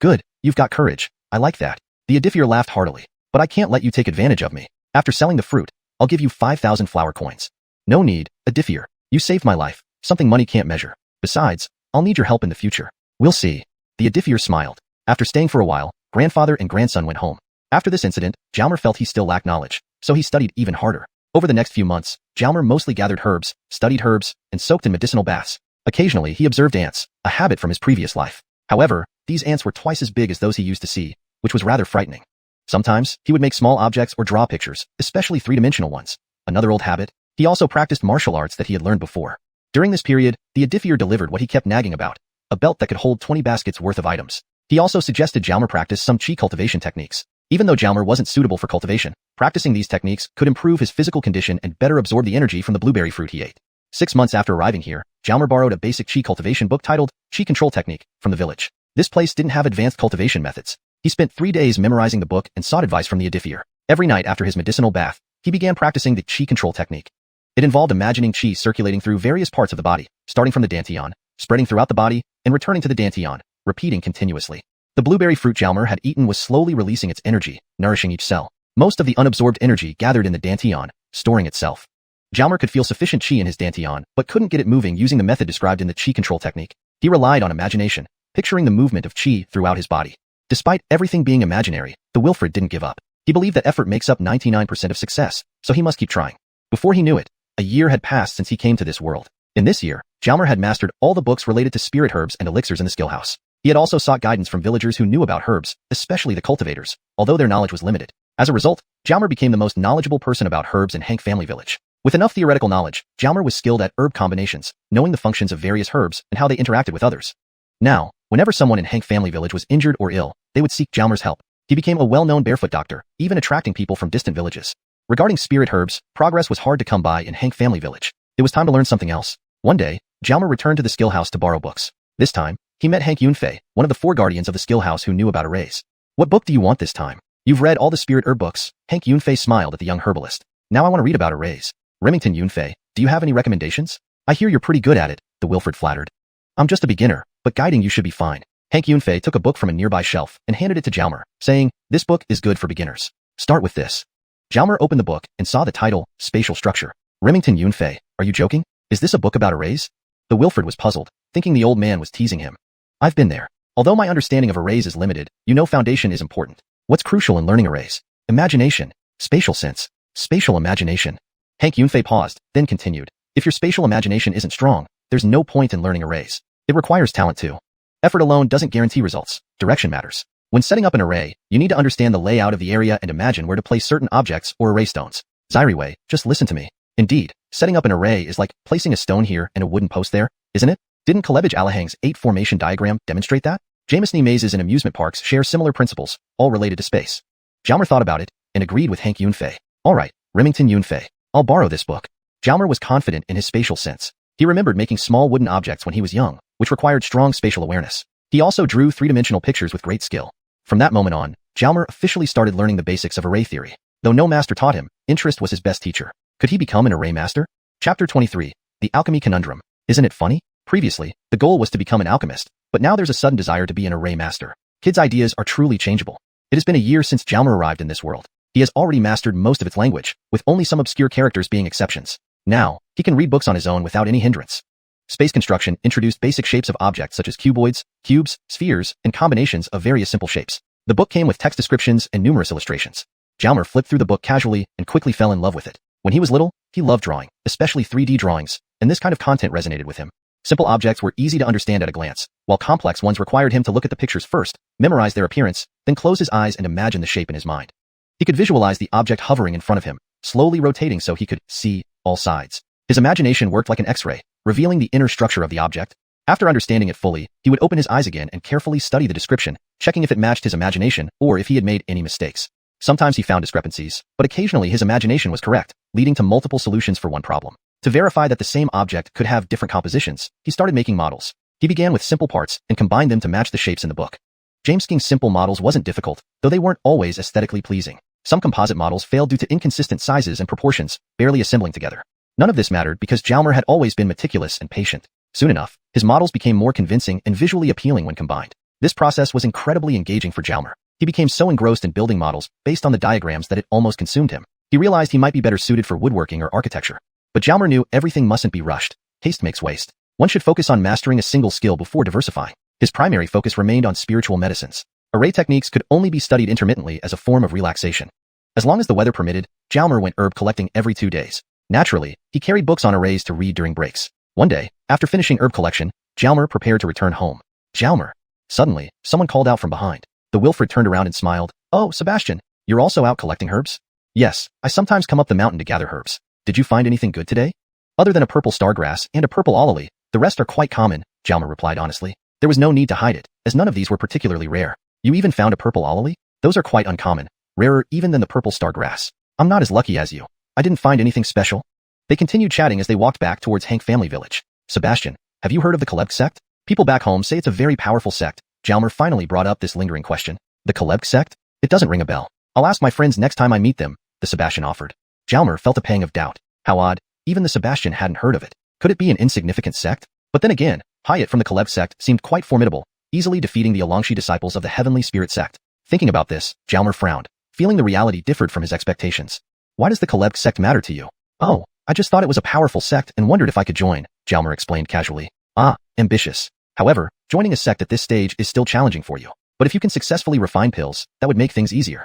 Good, you've got courage. I like that. The Devours laughed heartily. But I can't let you take advantage of me. After selling the fruit, I'll give you 5,000 flower coins. No need, Devours. You saved my life, something money can't measure. Besides, I'll need your help in the future. We'll see. The Devours smiled. After staying for a while, grandfather and grandson went home. After this incident, Jalmer felt he still lacked knowledge, so he studied even harder. Over the next few months, Jalmer mostly gathered herbs, studied herbs, and soaked in medicinal baths. Occasionally, he observed ants, a habit from his previous life. However, these ants were twice as big as those he used to see, which was rather frightening. Sometimes, he would make small objects or draw pictures, especially three-dimensional ones. Another old habit, he also practiced martial arts that he had learned before. During this period, the Devours delivered what he kept nagging about, a belt that could hold 20 baskets worth of items. He also suggested Jalmer practice some chi cultivation techniques. Even though Jalmer wasn't suitable for cultivation, practicing these techniques could improve his physical condition and better absorb the energy from the blueberry fruit he ate. 6 months after arriving here, Jalmer borrowed a basic chi cultivation book titled Chi Control Technique from the village. This place didn't have advanced cultivation methods. He spent 3 days memorizing the book and sought advice from the Devours. Every night after his medicinal bath, he began practicing the chi control technique. It involved imagining chi circulating through various parts of the body, starting from the dantian, spreading throughout the body, and returning to the dantian, repeating continuously. The blueberry fruit Jalmer had eaten was slowly releasing its energy, nourishing each cell. Most of the unabsorbed energy gathered in the dantian, storing itself. Jalmer could feel sufficient chi in his dantian, but couldn't get it moving using the method described in the chi control technique. He relied on imagination, picturing the movement of chi throughout his body. Despite everything being imaginary, the Wilfred didn't give up. He believed that effort makes up 99% of success, so he must keep trying. Before he knew it, a year had passed since he came to this world. In this year, Jalmer had mastered all the books related to spirit herbs and elixirs in the skill house. He had also sought guidance from villagers who knew about herbs, especially the cultivators, although their knowledge was limited. As a result, Jalmer became the most knowledgeable person about herbs in Hank family village. With enough theoretical knowledge, Jalmer was skilled at herb combinations, knowing the functions of various herbs and how they interacted with others. Now, whenever someone in Hank family village was injured or ill, they would seek Jalmer's help. He became a well-known barefoot doctor, even attracting people from distant villages. Regarding spirit herbs, progress was hard to come by in Hank family village. It was time to learn something else. One day, Jalmer returned to the skill house to borrow books. This time, he met Hank Yunfei, one of the 4 guardians of the skill house who knew about arrays. What book do you want this time? You've read all the spirit herb books. Hank Yunfei smiled at the young herbalist. Now I want to read about arrays. Remington Yunfei, do you have any recommendations? I hear you're pretty good at it, the Wilfred flattered. I'm just a beginner, but guiding you should be fine. Hank Yunfei took a book from a nearby shelf and handed it to Jalmer, saying, this book is good for beginners. Start with this. Jalmer opened the book and saw the title, Spatial Structure. Remington Yunfei, are you joking? Is this a book about arrays? The Wilfred was puzzled, thinking the old man was teasing him. I've been there. Although my understanding of arrays is limited, you know foundation is important. What's crucial in learning arrays? Imagination. Spatial sense. Spatial imagination. Hank Yunfei paused, then continued. If your spatial imagination isn't strong, there's no point in learning arrays. It requires talent too. Effort alone doesn't guarantee results. Direction matters. When setting up an array, you need to understand the layout of the area and imagine where to place certain objects or array stones. Zaire, just listen to me. Indeed, setting up an array is like placing a stone here and a wooden post there, isn't it? Didn't Kalebage Alahang's 8-formation diagram demonstrate that? Jamesney mazes and amusement parks share similar principles, all related to space. Jalmer thought about it and agreed with Hank Yunfei. All right, Remington Yunfei, I'll borrow this book. Jalmer was confident in his spatial sense. He remembered making small wooden objects when he was young, which required strong spatial awareness. He also drew three-dimensional pictures with great skill. From that moment on, Jalmer officially started learning the basics of array theory. Though no master taught him, interest was his best teacher. Could he become an array master? Chapter 23. The Alchemy Conundrum. Isn't it funny? Previously, the goal was to become an alchemist, but now there's a sudden desire to be an array master. Kids' ideas are truly changeable. It has been a year since Jalmer arrived in this world. He has already mastered most of its language, with only some obscure characters being exceptions. Now, he can read books on his own without any hindrance. Space construction introduced basic shapes of objects such as cuboids, cubes, spheres, and combinations of various simple shapes. The book came with text descriptions and numerous illustrations. Jalmer flipped through the book casually and quickly fell in love with it. When he was little, he loved drawing, especially 3D drawings, and this kind of content resonated with him. Simple objects were easy to understand at a glance, while complex ones required him to look at the pictures first, memorize their appearance, then close his eyes and imagine the shape in his mind. He could visualize the object hovering in front of him, slowly rotating so he could see all sides. His imagination worked like an X-ray, revealing the inner structure of the object. After understanding it fully, he would open his eyes again and carefully study the description, checking if it matched his imagination or if he had made any mistakes. Sometimes he found discrepancies, but occasionally his imagination was correct, leading to multiple solutions for one problem. To verify that the same object could have different compositions, he started making models. He began with simple parts and combined them to match the shapes in the book. Making simple models wasn't difficult, though they weren't always aesthetically pleasing. Some composite models failed due to inconsistent sizes and proportions, barely assembling together. None of this mattered because Jalmer had always been meticulous and patient. Soon enough, his models became more convincing and visually appealing when combined. This process was incredibly engaging for Jalmer. He became so engrossed in building models based on the diagrams that it almost consumed him. He realized he might be better suited for woodworking or architecture. But Jalmer knew everything mustn't be rushed. Haste makes waste. One should focus on mastering a single skill before diversifying. His primary focus remained on spiritual medicines. Array techniques could only be studied intermittently as a form of relaxation. As long as the weather permitted, Jalmer went herb collecting every 2 days. Naturally, he carried books on arrays to read during breaks. One day, after finishing herb collection, Jalmer prepared to return home. Jalmer. Suddenly, someone called out from behind. The Wilfred turned around and smiled. Oh, Sebastian, you're also out collecting herbs? Yes, I sometimes come up the mountain to gather herbs. Did you find anything good today? Other than a purple stargrass and a purple olily, the rest are quite common, Jalmer replied honestly. There was no need to hide it, as none of these were particularly rare. You even found a purple olily? Those are quite uncommon, rarer even than the purple stargrass. I'm not as lucky as you. I didn't find anything special. They continued chatting as they walked back towards Hank family village. Sebastian, have you heard of the Kaleb sect? People back home say it's a very powerful sect. Jalmer finally brought up this lingering question. The Kaleb sect? It doesn't ring a bell. I'll ask my friends next time I meet them, the Sebastian offered. Jalmer felt a pang of doubt. How odd, even the Sebastian hadn't heard of it. Could it be an insignificant sect? But then again, Hyatt from the Kaleb sect seemed quite formidable, easily defeating the Alangshi disciples of the Heavenly Spirit sect. Thinking about this, Jalmer frowned, feeling the reality differed from his expectations. Why does the Kaleb sect matter to you? Oh, I just thought it was a powerful sect and wondered if I could join, Jalmer explained casually. Ah, ambitious. However, joining a sect at this stage is still challenging for you. But if you can successfully refine pills, that would make things easier.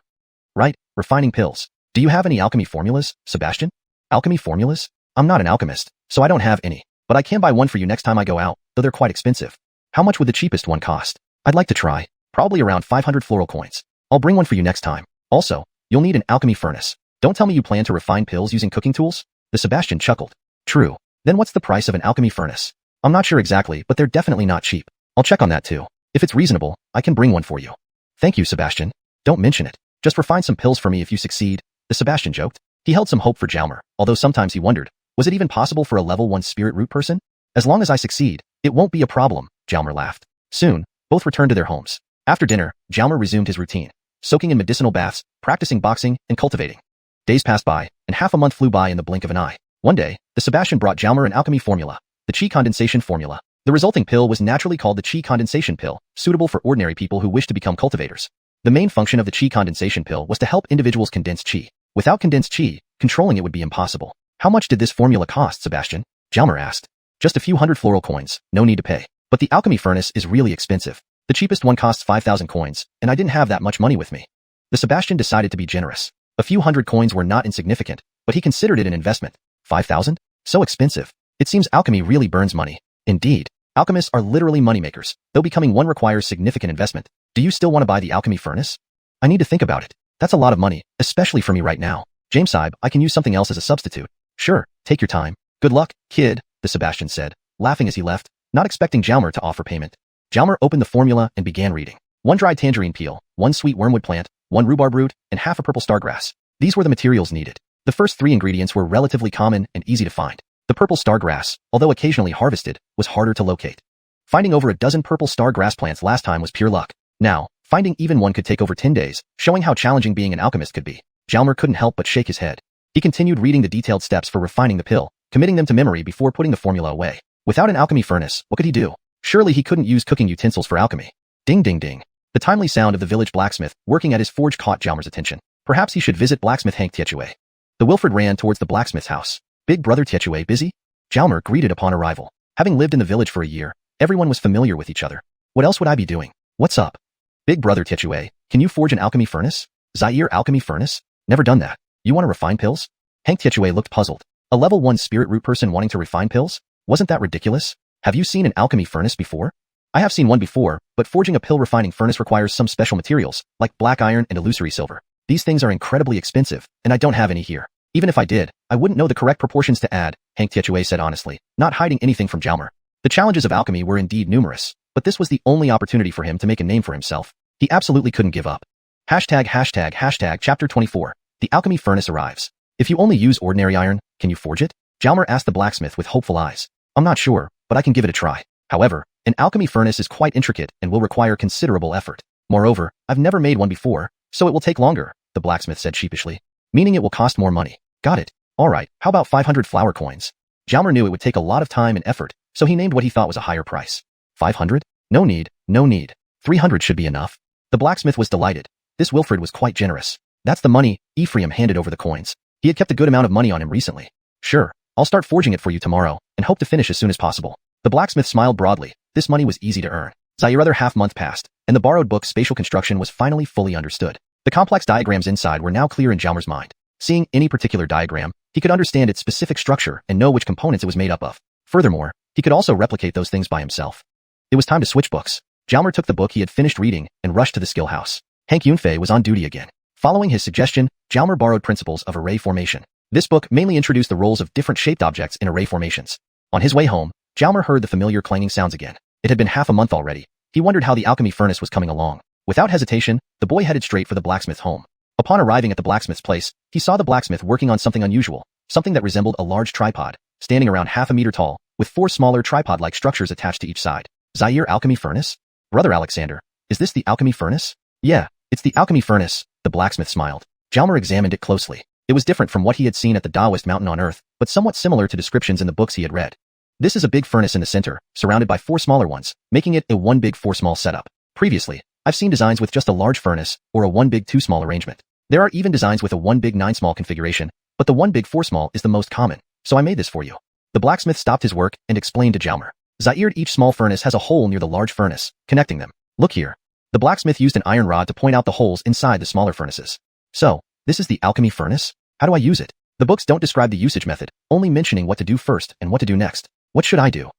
Right, refining pills. Do you have any alchemy formulas, Sebastian? Alchemy formulas? I'm not an alchemist, so I don't have any. But I can buy one for you next time I go out, though they're quite expensive. How much would the cheapest one cost? I'd like to try. Probably around 500 floral coins. I'll bring one for you next time. Also, you'll need an alchemy furnace. Don't tell me you plan to refine pills using cooking tools? The Sebastian chuckled. True. Then what's the price of an alchemy furnace? I'm not sure exactly, but they're definitely not cheap. I'll check on that too. If it's reasonable, I can bring one for you. Thank you, Sebastian. Don't mention it. Just refine some pills for me if you succeed, the Sebastian joked. He held some hope for Jalmer, although sometimes he wondered, was it even possible for a level 1 spirit root person? As long as I succeed, it won't be a problem, Jalmer laughed. Soon, both returned to their homes. After dinner, Jalmer resumed his routine, soaking in medicinal baths, practicing boxing, and cultivating. Days passed by, and half a month flew by in the blink of an eye. One day, the Sebastian brought Jalmer an alchemy formula, the chi condensation formula. The resulting pill was naturally called the chi condensation pill, suitable for ordinary people who wish to become cultivators. The main function of the chi condensation pill was to help individuals condense chi. Without condensed chi, controlling it would be impossible. How much did this formula cost, Sebastian? Jalmer asked. Just a few hundred floral coins, no need to pay. But the alchemy furnace is really expensive. The cheapest one costs 5,000 coins, and I didn't have that much money with me. The Sebastian decided to be generous. A few hundred coins were not insignificant, but he considered it an investment. 5,000? So expensive. It seems alchemy really burns money. Indeed, alchemists are literally moneymakers, though becoming one requires significant investment. Do you still want to buy the alchemy furnace? I need to think about it. That's a lot of money, especially for me right now. Jamesaib, I can use something else as a substitute. Sure, take your time. Good luck, kid, the Sebastian said, laughing as he left, not expecting Jalmer to offer payment. Jalmer opened the formula and began reading. 1 dried tangerine peel, 1 sweet wormwood plant, 1 rhubarb root, and half a purple stargrass. These were the materials needed. The first 3 ingredients were relatively common and easy to find. The purple stargrass, although occasionally harvested, was harder to locate. Finding over a dozen purple star grass plants last time was pure luck. Now, finding even one could take over 10 days, showing how challenging being an alchemist could be. Jalmer couldn't help but shake his head. He continued reading the detailed steps for refining the pill, committing them to memory before putting the formula away. Without an alchemy furnace, what could he do? Surely he couldn't use cooking utensils for alchemy. Ding ding ding. The timely sound of the village blacksmith working at his forge caught Jalmer's attention. Perhaps he should visit blacksmith Hank Tietue. The Wilfred ran towards the blacksmith's house. Big brother Tietue busy? Jalmer greeted upon arrival. Having lived in the village for a year, everyone was familiar with each other. What else would I be doing? What's up? Big brother Tietue, can you forge an alchemy furnace? Zaire alchemy furnace? Never done that. You want to refine pills? Hank Tietue looked puzzled. A level 1 spirit root person wanting to refine pills? Wasn't that ridiculous? Have you seen an alchemy furnace before? I have seen one before, but forging a pill refining furnace requires some special materials, like black iron and illusory silver. These things are incredibly expensive, and I don't have any here. Even if I did, I wouldn't know the correct proportions to add, Hank Tietue said honestly, not hiding anything from Jalmer. The challenges of alchemy were indeed numerous, but this was the only opportunity for him to make a name for himself. He absolutely couldn't give up. Chapter 24. The alchemy furnace arrives. If you only use ordinary iron, can you forge it? Jalmer asked the blacksmith with hopeful eyes. I'm not sure, but I can give it a try. However, an alchemy furnace is quite intricate and will require considerable effort. Moreover, I've never made one before, so it will take longer, the blacksmith said sheepishly. Meaning it will cost more money. Got it. Alright, how about 500 flower coins? Jalmer knew it would take a lot of time and effort, so he named what he thought was a higher price. 500? No need. 300 should be enough. The blacksmith was delighted. This Wilfred was quite generous. That's the money. Ephraim handed over the coins. He had kept a good amount of money on him recently. Sure, I'll start forging it for you tomorrow, and hope to finish as soon as possible. The blacksmith smiled broadly. This money was easy to earn. Zaire's other half-month passed, and the borrowed book's spatial construction was finally fully understood. The complex diagrams inside were now clear in Jalmer's mind. Seeing any particular diagram, he could understand its specific structure and know which components it was made up of. Furthermore, he could also replicate those things by himself. It was time to switch books. Jalmer took the book he had finished reading and rushed to the skill house. Hank Yunfei was on duty again. Following his suggestion, Jalmer borrowed Principles of Array Formation. This book mainly introduced the roles of different shaped objects in array formations. On his way home, Jalmer heard the familiar clanging sounds again. It had been half a month already. He wondered how the alchemy furnace was coming along. Without hesitation, the boy headed straight for the blacksmith's home. Upon arriving at the blacksmith's place, he saw the blacksmith working on something unusual, something that resembled a large tripod, standing around half a meter tall, with 4 smaller tripod-like structures attached to each side. Zaire alchemy furnace? Brother Alexander, is this the alchemy furnace? Yeah, it's the alchemy furnace, the blacksmith smiled. Jalmer examined it closely. It was different from what he had seen at the Taoist mountain on Earth, but somewhat similar to descriptions in the books he had read. This is a big furnace in the center, surrounded by 4 smaller ones, making it a 1 big 4 small setup. Previously, I've seen designs with just a large furnace, or a 1 big 2 small arrangement. There are even designs with a 1 big 9 small configuration, but the 1 big 4 small is the most common, so I made this for you. The blacksmith stopped his work and explained to Jalmer. Zaire, each small furnace has a hole near the large furnace, connecting them. Look here. The blacksmith used an iron rod to point out the holes inside the smaller furnaces. So, this is the alchemy furnace? How do I use it? The books don't describe the usage method, only mentioning what to do first and what to do next. What should I do?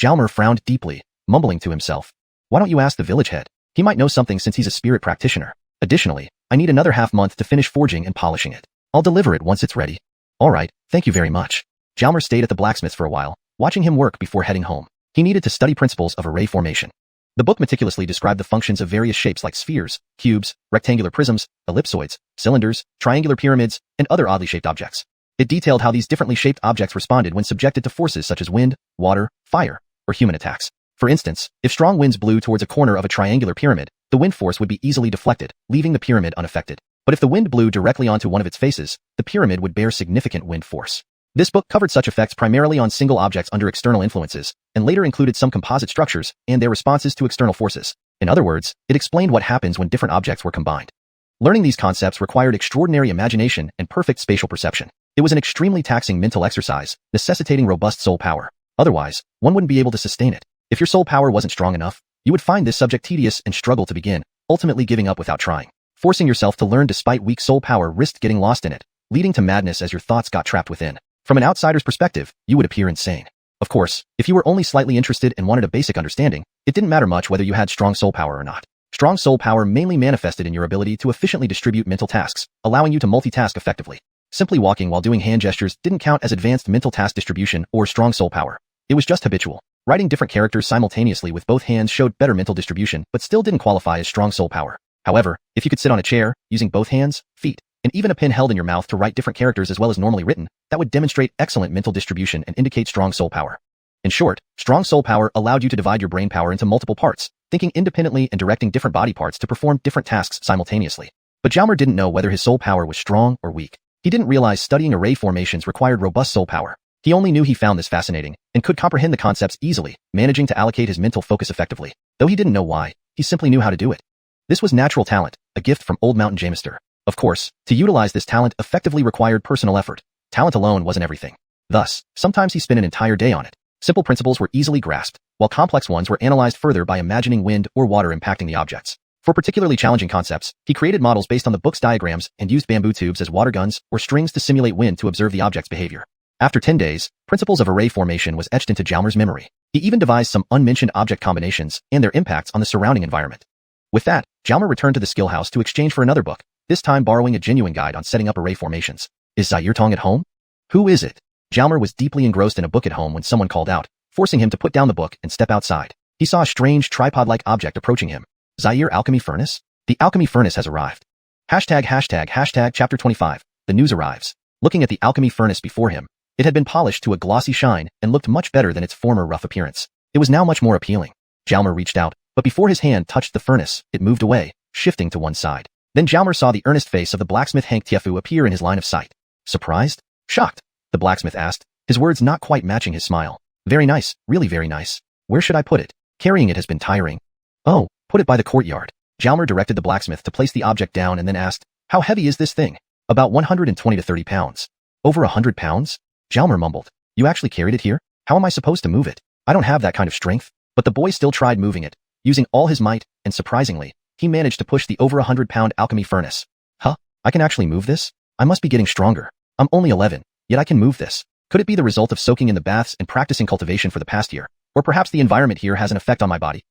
Jalmer frowned deeply, mumbling to himself. Why don't you ask the village head? He might know something since he's a spirit practitioner. Additionally, I need another half-month to finish forging and polishing it. I'll deliver it once it's ready. Alright, thank you very much. Jalmer stayed at the blacksmith for a while, watching him work before heading home. He needed to study Principles of Array Formation. The book meticulously described the functions of various shapes like spheres, cubes, rectangular prisms, ellipsoids, cylinders, triangular pyramids, and other oddly shaped objects. It detailed how these differently shaped objects responded when subjected to forces such as wind, water, fire, or human attacks. For instance, if strong winds blew towards a corner of a triangular pyramid, the wind force would be easily deflected, leaving the pyramid unaffected. But if the wind blew directly onto one of its faces, the pyramid would bear significant wind force. This book covered such effects primarily on single objects under external influences, and later included some composite structures and their responses to external forces. In other words, it explained what happens when different objects were combined. Learning these concepts required extraordinary imagination and perfect spatial perception. It was an extremely taxing mental exercise, necessitating robust soul power. Otherwise, one wouldn't be able to sustain it. If your soul power wasn't strong enough, you would find this subject tedious and struggle to begin, ultimately giving up without trying. Forcing yourself to learn despite weak soul power risked getting lost in it, leading to madness as your thoughts got trapped within. From an outsider's perspective, you would appear insane. Of course, if you were only slightly interested and wanted a basic understanding, it didn't matter much whether you had strong soul power or not. Strong soul power mainly manifested in your ability to efficiently distribute mental tasks, allowing you to multitask effectively. Simply walking while doing hand gestures didn't count as advanced mental task distribution or strong soul power. It was just habitual. Writing different characters simultaneously with both hands showed better mental distribution, but still didn't qualify as strong soul power. However, if you could sit on a chair, using both hands, feet, and even a pen held in your mouth to write different characters as well as normally written, that would demonstrate excellent mental distribution and indicate strong soul power. In short, strong soul power allowed you to divide your brain power into multiple parts, thinking independently and directing different body parts to perform different tasks simultaneously. But Xiaomer didn't know whether his soul power was strong or weak. He didn't realize studying array formations required robust soul power. He only knew he found this fascinating and could comprehend the concepts easily, managing to allocate his mental focus effectively. Though he didn't know why, he simply knew how to do it. This was natural talent, a gift from Old Mountain Jamester. Of course, to utilize this talent effectively required personal effort. Talent alone wasn't everything. Thus, sometimes he spent an entire day on it. Simple principles were easily grasped, while complex ones were analyzed further by imagining wind or water impacting the objects. For particularly challenging concepts, he created models based on the book's diagrams and used bamboo tubes as water guns or strings to simulate wind to observe the object's behavior. After 10 days, principles of array formation was etched into Xiaomer's memory. He even devised some unmentioned object combinations and their impacts on the surrounding environment. With that, Xiaomer returned to the skill house to exchange for another book, this time borrowing a genuine guide on setting up array formations. Is Zaire at home? Who is it? Xiaomer was deeply engrossed in a book at home when someone called out, forcing him to put down the book and step outside. He saw a strange tripod-like object approaching him. Zaire alchemy furnace? The alchemy furnace has arrived. Hashtag chapter 25. The news arrives. Looking at the alchemy furnace before him, it had been polished to a glossy shine and looked much better than its former rough appearance. It was now much more appealing. Xiaomer reached out, but before his hand touched the furnace, it moved away, shifting to one side. Then Xiaomer saw the earnest face of the blacksmith Hank Tiefu appear in his line of sight. Surprised? Shocked? The blacksmith asked, his words not quite matching his smile. Very nice, really very nice. Where should I put it? Carrying it has been tiring. Oh, put it by the courtyard. Xiaomer directed the blacksmith to place the object down and then asked, how heavy is this thing? About 120 to 30 pounds. Over 100 pounds? Xiaomer mumbled. You actually carried it here? How am I supposed to move it? I don't have that kind of strength. But the boy still tried moving it, using all his might, and surprisingly, he managed to push the over 100-pound alchemy furnace. Huh? I can actually move this? I must be getting stronger. I'm only 11, yet I can move this. Could it be the result of soaking in the baths and practicing cultivation for the past year? Or perhaps the environment here has an effect on my body?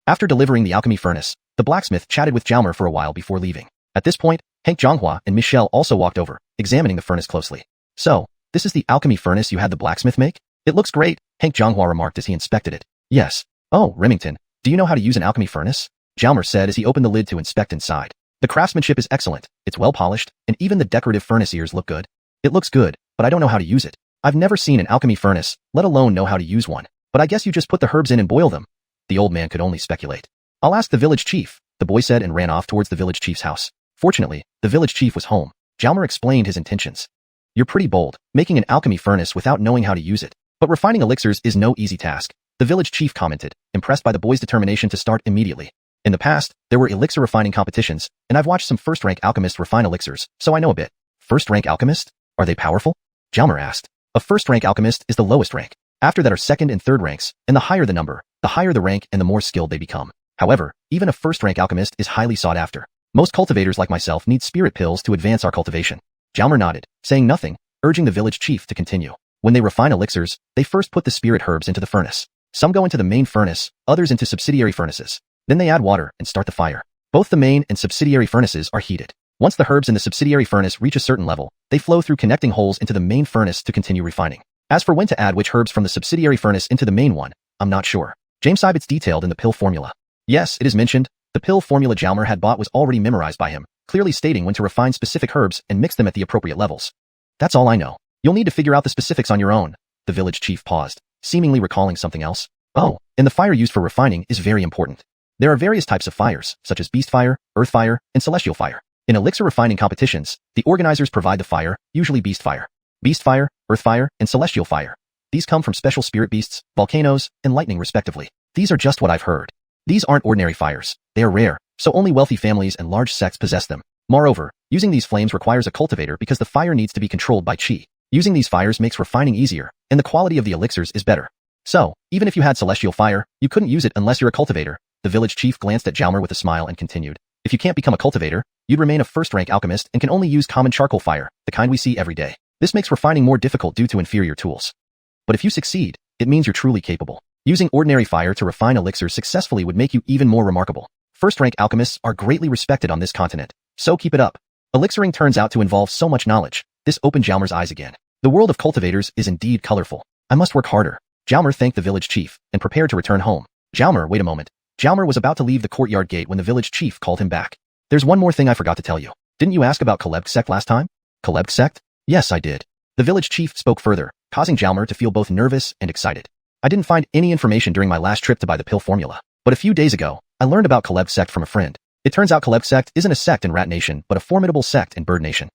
After delivering the alchemy furnace, the blacksmith chatted with Xiaomer for a while before leaving. At this point, Hank Zhonghua and Michelle also walked over, examining the furnace closely. So, this is the alchemy furnace you had the blacksmith make? It looks great, Hank Zhonghua remarked as he inspected it. Yes. Oh, Remington, do you know how to use an alchemy furnace? Xiaomer said as he opened the lid to inspect inside. The craftsmanship is excellent, it's well polished, and even the decorative furnace ears look good. It looks good, but I don't know how to use it. I've never seen an alchemy furnace, let alone know how to use one. But I guess you just put the herbs in and boil them. The old man could only speculate. I'll ask the village chief, the boy said and ran off towards the village chief's house. Fortunately, the village chief was home. Xiaomer explained his intentions. You're pretty bold, making an alchemy furnace without knowing how to use it. But refining elixirs is no easy task, the village chief commented, impressed by the boy's determination to start immediately. In the past, there were elixir refining competitions, and I've watched some first-rank alchemists refine elixirs, so I know a bit. First-rank alchemist? Are they powerful? Xiaomer asked. A first-rank alchemist is the lowest rank. After that are second and third ranks, and the higher the number, the higher the rank and the more skilled they become. However, even a first-rank alchemist is highly sought after. Most cultivators like myself need spirit pills to advance our cultivation. Xiaomer nodded, saying nothing, urging the village chief to continue. When they refine elixirs, they first put the spirit herbs into the furnace. Some go into the main furnace, others into subsidiary furnaces. Then they add water and start the fire. Both the main and subsidiary furnaces are heated. Once the herbs in the subsidiary furnace reach a certain level, they flow through connecting holes into the main furnace to continue refining. As for when to add which herbs from the subsidiary furnace into the main one, I'm not sure. James Ibit's detailed in the pill formula. Yes, it is mentioned. The pill formula Xiaomer had bought was already memorized by him, clearly stating when to refine specific herbs and mix them at the appropriate levels. That's all I know. You'll need to figure out the specifics on your own. The village chief paused, seemingly recalling something else. Oh, and the fire used for refining is very important. There are various types of fires, such as beast fire, earth fire, and celestial fire. In elixir refining competitions, the organizers provide the fire, usually beast fire, earth fire, and celestial fire. These come from special spirit beasts, volcanoes, and lightning respectively. These are just what I've heard. These aren't ordinary fires. They are rare, so only wealthy families and large sects possess them. Moreover, using these flames requires a cultivator because the fire needs to be controlled by qi. Using these fires makes refining easier, and the quality of the elixirs is better. So, even if you had celestial fire, you couldn't use it unless you're a cultivator. The village chief glanced at Xiaomer with a smile and continued. If you can't become a cultivator, you'd remain a first-rank alchemist and can only use common charcoal fire, the kind we see every day. This makes refining more difficult due to inferior tools. But if you succeed, it means you're truly capable. Using ordinary fire to refine elixirs successfully would make you even more remarkable. First-rank alchemists are greatly respected on this continent, so keep it up. Elixiring turns out to involve so much knowledge. This opened Xiaomer's eyes again. The world of cultivators is indeed colorful. I must work harder. Xiaomer thanked the village chief and prepared to return home. Xiaomer, wait a moment. Xiaomer was about to leave the courtyard gate when the village chief called him back. There's one more thing I forgot to tell you. Didn't you ask about Kaleb sect last time? Kaleb sect? Yes, I did. The village chief spoke further, causing Xiaomer to feel both nervous and excited. I didn't find any information during my last trip to buy the pill formula. But a few days ago, I learned about Caleb sect from a friend. It turns out Caleb sect isn't a sect in Rat Nation, but a formidable sect in Bird Nation.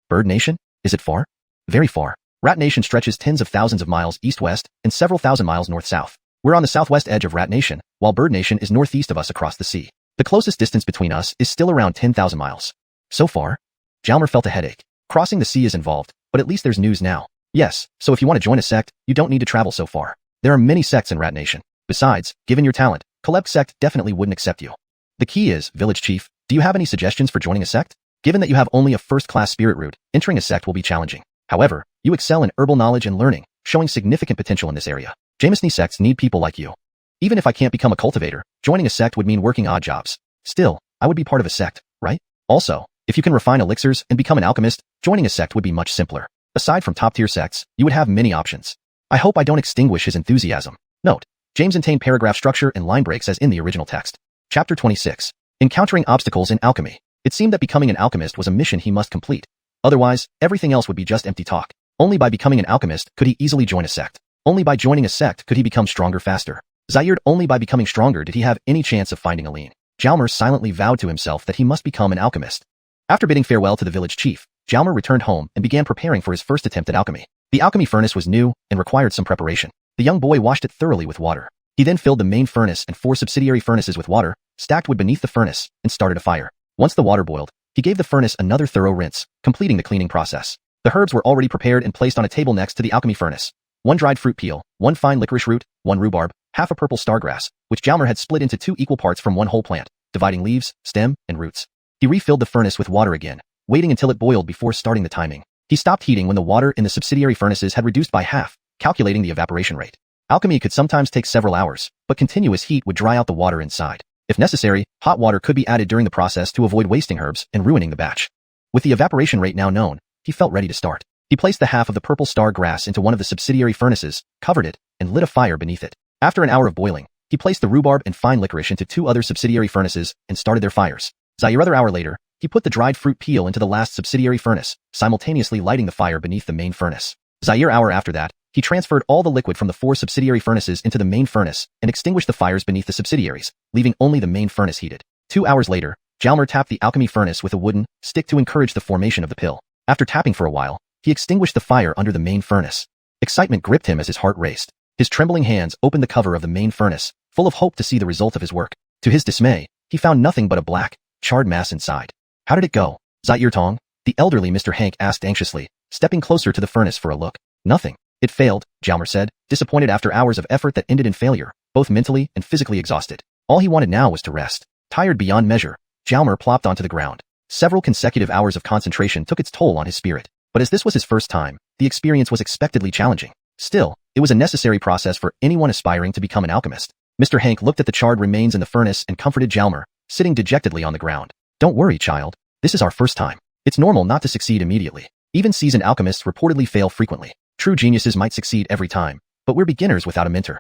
Bird Nation? Is it far? Very far. Rat Nation stretches tens of thousands of miles east-west and several thousand miles north-south. We're on the southwest edge of Rat Nation, while Bird Nation is northeast of us across the sea. The closest distance between us is still around 10,000 miles. So far? Jalmer felt a headache. Crossing the sea is involved, but at least there's news now. Yes, so if you want to join a sect, you don't need to travel so far. There are many sects in Rat Nation. Besides, given your talent, Caleb sect definitely wouldn't accept you. The key is, Village Chief, do you have any suggestions for joining a sect? Given that you have only a first-class spirit root, entering a sect will be challenging. However, you excel in herbal knowledge and learning, showing significant potential in this area. Jameson sects need people like you. Even if I can't become a cultivator, joining a sect would mean working odd jobs. Still, I would be part of a sect, right? Also, if you can refine elixirs and become an alchemist, joining a sect would be much simpler. Aside from top-tier sects, you would have many options. I hope I don't extinguish his enthusiasm. Note: James maintained paragraph structure and line breaks as in the original text. Chapter 26. Encountering obstacles in alchemy. It seemed that becoming an alchemist was a mission he must complete. Otherwise, everything else would be just empty talk. Only by becoming an alchemist could he easily join a sect. Only by joining a sect could he become stronger faster. Zaire, only by becoming stronger did he have any chance of finding Aline. Jalmer silently vowed to himself that he must become an alchemist. After bidding farewell to the village chief, Jalmer returned home and began preparing for his first attempt at alchemy. The alchemy furnace was new and required some preparation. The young boy washed it thoroughly with water. He then filled the main furnace and 4 subsidiary furnaces with water, stacked wood beneath the furnace, and started a fire. Once the water boiled, he gave the furnace another thorough rinse, completing the cleaning process. The herbs were already prepared and placed on a table next to the alchemy furnace. 1 dried fruit peel, 1 fine licorice root, 1 rhubarb, half a purple stargrass, which Jalmer had split into 2 equal parts from 1 whole plant, dividing leaves, stem, and roots. He refilled the furnace with water again, waiting until it boiled before starting the timing. He stopped heating when the water in the subsidiary furnaces had reduced by half, calculating the evaporation rate. Alchemy could sometimes take several hours, but continuous heat would dry out the water inside. If necessary, hot water could be added during the process to avoid wasting herbs and ruining the batch. With the evaporation rate now known, he felt ready to start. He placed the half of the purple star grass into one of the subsidiary furnaces, covered it, and lit a fire beneath it. After an hour of boiling, he placed the rhubarb and fine licorice into 2 other subsidiary furnaces and started their fires. Another hour later, he put the dried fruit peel into the last subsidiary furnace, simultaneously lighting the fire beneath the main furnace. Hour after that, he transferred all the liquid from the 4 subsidiary furnaces into the main furnace and extinguished the fires beneath the subsidiaries, leaving only the main furnace heated. 2 hours later, Jalmer tapped the alchemy furnace with a wooden stick to encourage the formation of the pill. After tapping for a while, he extinguished the fire under the main furnace. Excitement gripped him as his heart raced. His trembling hands opened the cover of the main furnace, full of hope to see the result of his work. To his dismay, he found nothing but a black, charred mass inside. How did it go? Zaire Tong? The elderly Mr. Hank asked anxiously, stepping closer to the furnace for a look. Nothing. It failed, Jalmer said, disappointed after hours of effort that ended in failure, both mentally and physically exhausted. All he wanted now was to rest. Tired beyond measure, Jalmer plopped onto the ground. Several consecutive hours of concentration took its toll on his spirit. But as this was his first time, the experience was expectedly challenging. Still, it was a necessary process for anyone aspiring to become an alchemist. Mr. Hank looked at the charred remains in the furnace and comforted Jalmer, sitting dejectedly on the ground. Don't worry, child. This is our first time. It's normal not to succeed immediately. Even seasoned alchemists reportedly fail frequently. True geniuses might succeed every time, but we're beginners without a mentor.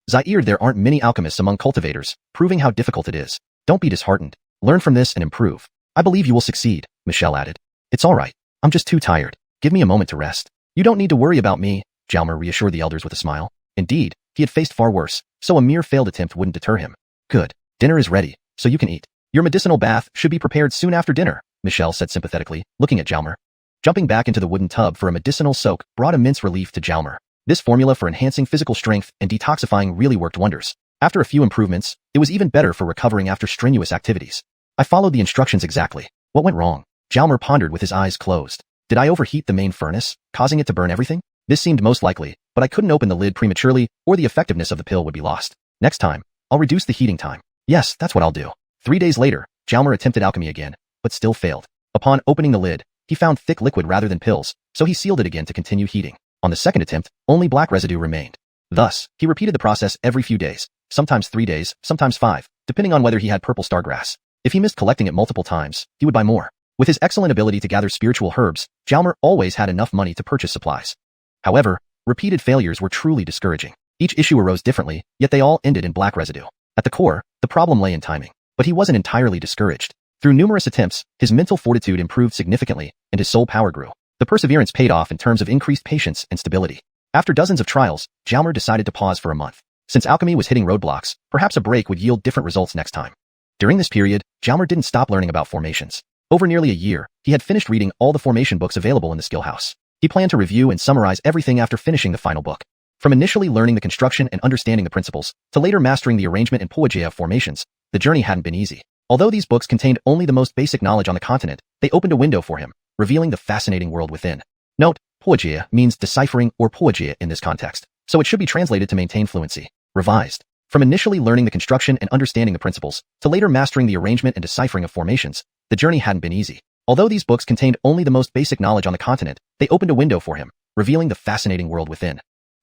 Zaire, there aren't many alchemists among cultivators, proving how difficult it is. Don't be disheartened. Learn from this and improve. I believe you will succeed, Michelle added. It's all right. I'm just too tired. Give me a moment to rest. You don't need to worry about me, Jalmer reassured the elders with a smile. Indeed, he had faced far worse, so a mere failed attempt wouldn't deter him. Good. Dinner is ready, so you can eat. Your medicinal bath should be prepared soon after dinner, Michelle said sympathetically, looking at Jalmer. Jumping back into the wooden tub for a medicinal soak brought immense relief to Jalmer. This formula for enhancing physical strength and detoxifying really worked wonders. After a few improvements, it was even better for recovering after strenuous activities. I followed the instructions exactly. What went wrong? Jalmer pondered with his eyes closed. Did I overheat the main furnace, causing it to burn everything? This seemed most likely, but I couldn't open the lid prematurely, or the effectiveness of the pill would be lost. Next time, I'll reduce the heating time. Yes, that's what I'll do. 3 days later, Jalmer attempted alchemy again, but still failed. Upon opening the lid, he found thick liquid rather than pills, so he sealed it again to continue heating. On the second attempt, only black residue remained. Thus, he repeated the process every few days, sometimes 3 days, sometimes 5, depending on whether he had purple stargrass. If he missed collecting it multiple times, he would buy more. With his excellent ability to gather spiritual herbs, Jalmer always had enough money to purchase supplies. However, repeated failures were truly discouraging. Each issue arose differently, yet they all ended in black residue. At the core, the problem lay in timing. But he wasn't entirely discouraged. Through numerous attempts, his mental fortitude improved significantly, and his soul power grew. The perseverance paid off in terms of increased patience and stability. After dozens of trials, Jalmer decided to pause for a month. Since alchemy was hitting roadblocks, perhaps a break would yield different results next time. During this period, Jalmer didn't stop learning about formations. Over nearly a year, he had finished reading all the formation books available in the skill house. He planned to review and summarize everything after finishing the final book. From initially learning the construction and understanding the principles, to later mastering the arrangement and poigeia of formations, the journey hadn't been easy. Although these books contained only the most basic knowledge on the continent, they opened a window for him, revealing the fascinating world within. Note, poigeia means deciphering or poigeia in this context, so it should be translated to maintain fluency. Revised. From initially learning the construction and understanding the principles, to later mastering the arrangement and deciphering of formations, the journey hadn't been easy. Although these books contained only the most basic knowledge on the continent, they opened a window for him, revealing the fascinating world within.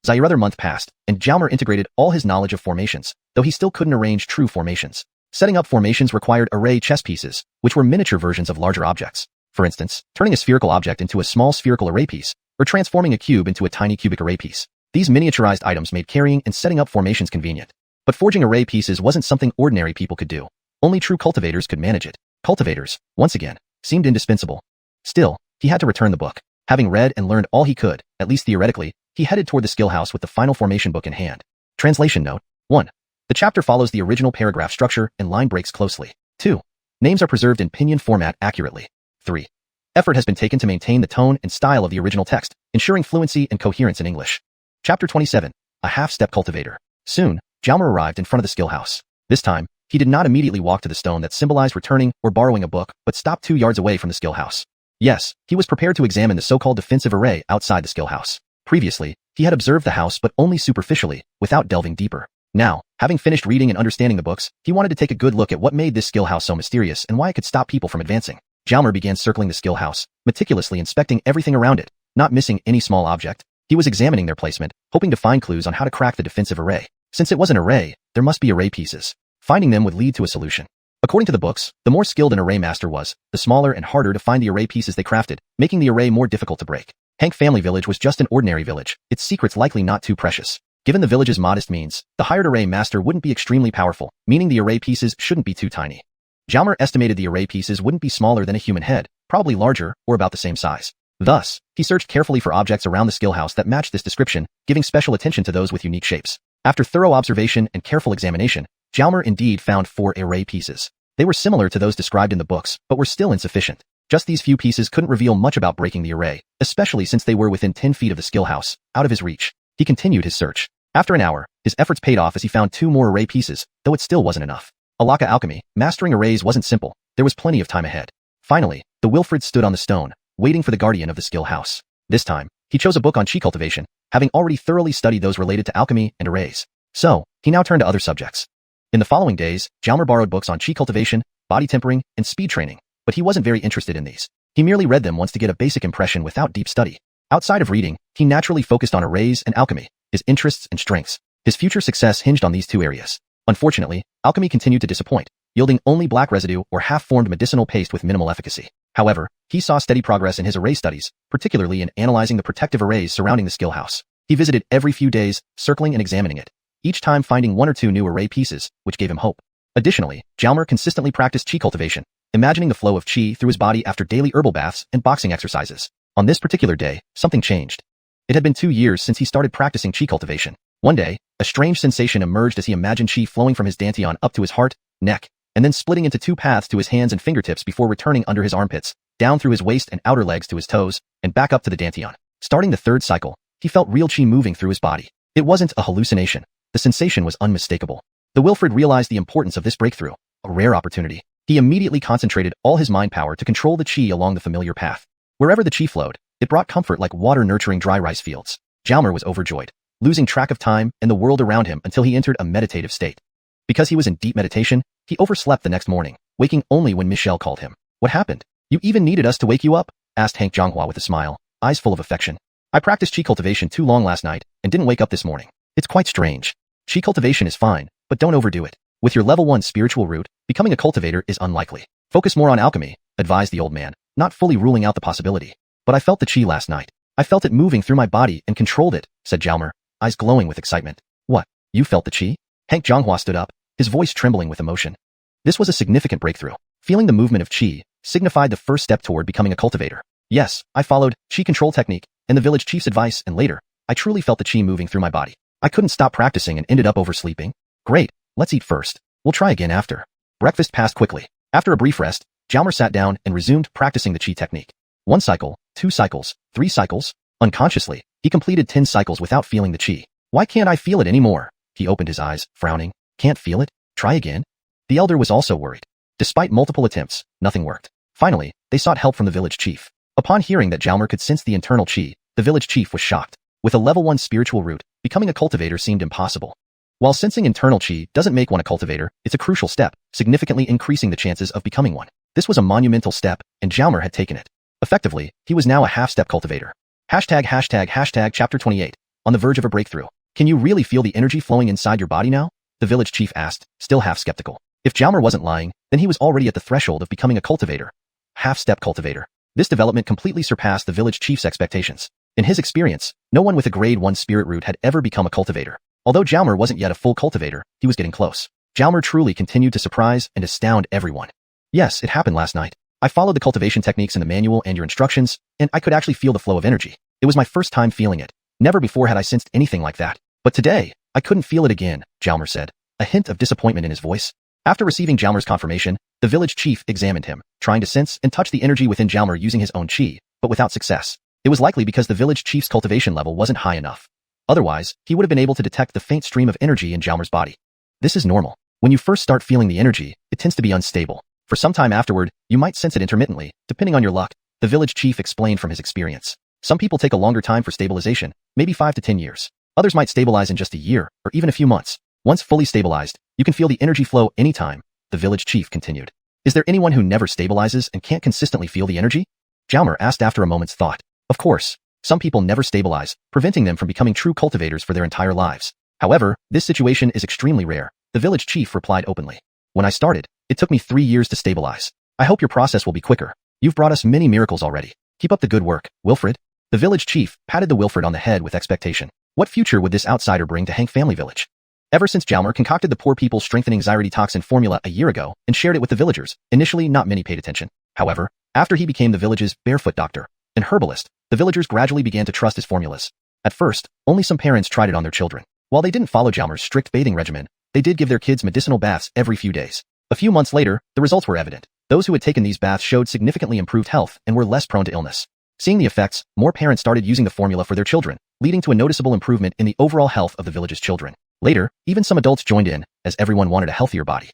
Another month passed, and Jalmer integrated all his knowledge of formations, though he still couldn't arrange true formations. Setting up formations required array chess pieces, which were miniature versions of larger objects. For instance, turning a spherical object into a small spherical array piece, or transforming a cube into a tiny cubic array piece. These miniaturized items made carrying and setting up formations convenient. But forging array pieces wasn't something ordinary people could do. Only true cultivators could manage it. Cultivators, once again, seemed indispensable. Still, he had to return the book. Having read and learned all he could, at least theoretically, he headed toward the skill house with the final formation book in hand. Translation note. 1. The chapter follows the original paragraph structure and line breaks closely. 2. Names are preserved in pinyin format accurately. 3. Effort has been taken to maintain the tone and style of the original text, ensuring fluency and coherence in English. Chapter 27. A half-step cultivator. Soon, Jalmer arrived in front of the skill house. This time, he did not immediately walk to the stone that symbolized returning or borrowing a book, but stopped 2 yards away from the skill house. Yes, he was prepared to examine the so-called defensive array outside the skill house. Previously, he had observed the house but only superficially, without delving deeper. Now, having finished reading and understanding the books, he wanted to take a good look at what made this skill house so mysterious and why it could stop people from advancing. Jalmer began circling the skill house, meticulously inspecting everything around it, not missing any small object. He was examining their placement, hoping to find clues on how to crack the defensive array. Since it was an array, there must be array pieces. Finding them would lead to a solution. According to the books, the more skilled an array master was, the smaller and harder to find the array pieces they crafted, making the array more difficult to break. Hank Family Village was just an ordinary village, its secrets likely not too precious. Given the village's modest means, the hired array master wouldn't be extremely powerful, meaning the array pieces shouldn't be too tiny. Jalmer estimated the array pieces wouldn't be smaller than a human head, probably larger, or about the same size. Thus, he searched carefully for objects around the skill house that matched this description, giving special attention to those with unique shapes. After thorough observation and careful examination, Jalmer indeed found 4 array pieces. They were similar to those described in the books, but were still insufficient. Just these few pieces couldn't reveal much about breaking the array, especially since they were within 10 feet of the skill house, out of his reach. He continued his search. After an hour, his efforts paid off as he found 2 more array pieces, though it still wasn't enough. Alaka alchemy, mastering arrays wasn't simple. There was plenty of time ahead. Finally, the Wilfred stood on the stone, waiting for the guardian of the skill house. This time, he chose a book on chi cultivation, having already thoroughly studied those related to alchemy and arrays. So, he now turned to other subjects. In the following days, Jalmer borrowed books on chi cultivation, body tempering, and speed training, but he wasn't very interested in these. He merely read them once to get a basic impression without deep study. Outside of reading, he naturally focused on arrays and alchemy, his interests and strengths. His future success hinged on these 2 areas. Unfortunately, alchemy continued to disappoint, yielding only black residue or half-formed medicinal paste with minimal efficacy. However, he saw steady progress in his array studies, particularly in analyzing the protective arrays surrounding the skill house. He visited every few days, circling and examining it, each time finding 1 or 2 new array pieces, which gave him hope. Additionally, Jalmer consistently practiced chi cultivation, imagining the flow of chi through his body after daily herbal baths and boxing exercises. On this particular day, something changed. It had been 2 years since he started practicing chi cultivation. One day, a strange sensation emerged as he imagined chi flowing from his dantian up to his heart, neck, and then splitting into 2 paths to his hands and fingertips before returning under his armpits, down through his waist and outer legs to his toes, and back up to the dantian. Starting the 3rd cycle, he felt real chi moving through his body. It wasn't a hallucination. The sensation was unmistakable. The Wilfred realized the importance of this breakthrough, a rare opportunity. He immediately concentrated all his mind power to control the chi along the familiar path. Wherever the chi flowed, it brought comfort like water nurturing dry rice fields. Jalmer was overjoyed, losing track of time and the world around him until he entered a meditative state. Because he was in deep meditation, he overslept the next morning, waking only when Michelle called him. "What happened? You even needed us to wake you up?" asked Hank Zhonghua with a smile, eyes full of affection. "I practiced chi cultivation too long last night and didn't wake up this morning. It's quite strange. Chi cultivation is fine, but don't overdo it. With your level 1 spiritual root, becoming a cultivator is unlikely. Focus more on alchemy," advised the old man, not fully ruling out the possibility. "But I felt the chi last night. I felt it moving through my body and controlled it," said Jalmer, eyes glowing with excitement. "What? You felt the chi?" Hank Zhonghua stood up, his voice trembling with emotion. This was a significant breakthrough. Feeling the movement of chi signified the first step toward becoming a cultivator. "Yes, I followed chi control technique and the village chief's advice, and later, I truly felt the chi moving through my body. I couldn't stop practicing and ended up oversleeping. Great, let's eat first. We'll try again after. Breakfast passed quickly. After a brief rest, Jalmer sat down and resumed practicing the chi technique. 1 cycle, 2 cycles, 3 cycles. Unconsciously, he completed 10 cycles without feeling the chi. Why can't I feel it anymore? He opened his eyes, frowning. Can't feel it? Try again? The elder was also worried. Despite multiple attempts, nothing worked. Finally, they sought help from the village chief. Upon hearing that Jalmer could sense the internal chi, the village chief was shocked. With a level 1 spiritual root, becoming a cultivator seemed impossible. While sensing internal chi doesn't make one a cultivator, it's a crucial step, significantly increasing the chances of becoming one. This was a monumental step, and Jalmer had taken it. Effectively, he was now a half-step cultivator. ####Chapter 28. On the verge of a breakthrough. Can you really feel the energy flowing inside your body now? The village chief asked, still half skeptical. If Jalmer wasn't lying, then he was already at the threshold of becoming a cultivator. Half-step cultivator. This development completely surpassed the village chief's expectations. In his experience, no one with a grade 1 spirit root had ever become a cultivator. Although Jalmer wasn't yet a full cultivator, he was getting close. Jalmer truly continued to surprise and astound everyone. Yes, it happened last night. I followed the cultivation techniques in the manual and your instructions, and I could actually feel the flow of energy. It was my first time feeling it. Never before had I sensed anything like that. But today, I couldn't feel it again, Jalmer said, a hint of disappointment in his voice. After receiving Jalmer's confirmation, the village chief examined him, trying to sense and touch the energy within Jalmer using his own chi, but without success. It was likely because the village chief's cultivation level wasn't high enough. Otherwise, he would have been able to detect the faint stream of energy in Jalmer's body. This is normal. When you first start feeling the energy, it tends to be unstable. For some time afterward, you might sense it intermittently, depending on your luck, the village chief explained from his experience. Some people take a longer time for stabilization, maybe 5 to 10 years. Others might stabilize in just a year, or even a few months. Once fully stabilized, you can feel the energy flow anytime, the village chief continued. Is there anyone who never stabilizes and can't consistently feel the energy? Jalmer asked after a moment's thought. Of course, some people never stabilize, preventing them from becoming true cultivators for their entire lives. However, this situation is extremely rare, the village chief replied openly. When I started, it took me 3 years to stabilize. I hope your process will be quicker. You've brought us many miracles already. Keep up the good work, Wilfred. The village chief patted the Wilfred on the head with expectation. What future would this outsider bring to Hank family village? Ever since Jalmer concocted the poor people strengthening anxiety toxin formula a year ago and shared it with the villagers, initially not many paid attention. However, after he became the village's barefoot doctor, an herbalist, the villagers gradually began to trust his formulas. At first, only some parents tried it on their children. While they didn't follow Jalmer's strict bathing regimen, they did give their kids medicinal baths every few days. A few months later, the results were evident. Those who had taken these baths showed significantly improved health and were less prone to illness. Seeing the effects, more parents started using the formula for their children, leading to a noticeable improvement in the overall health of the village's children. Later, even some adults joined in, as everyone wanted a healthier body.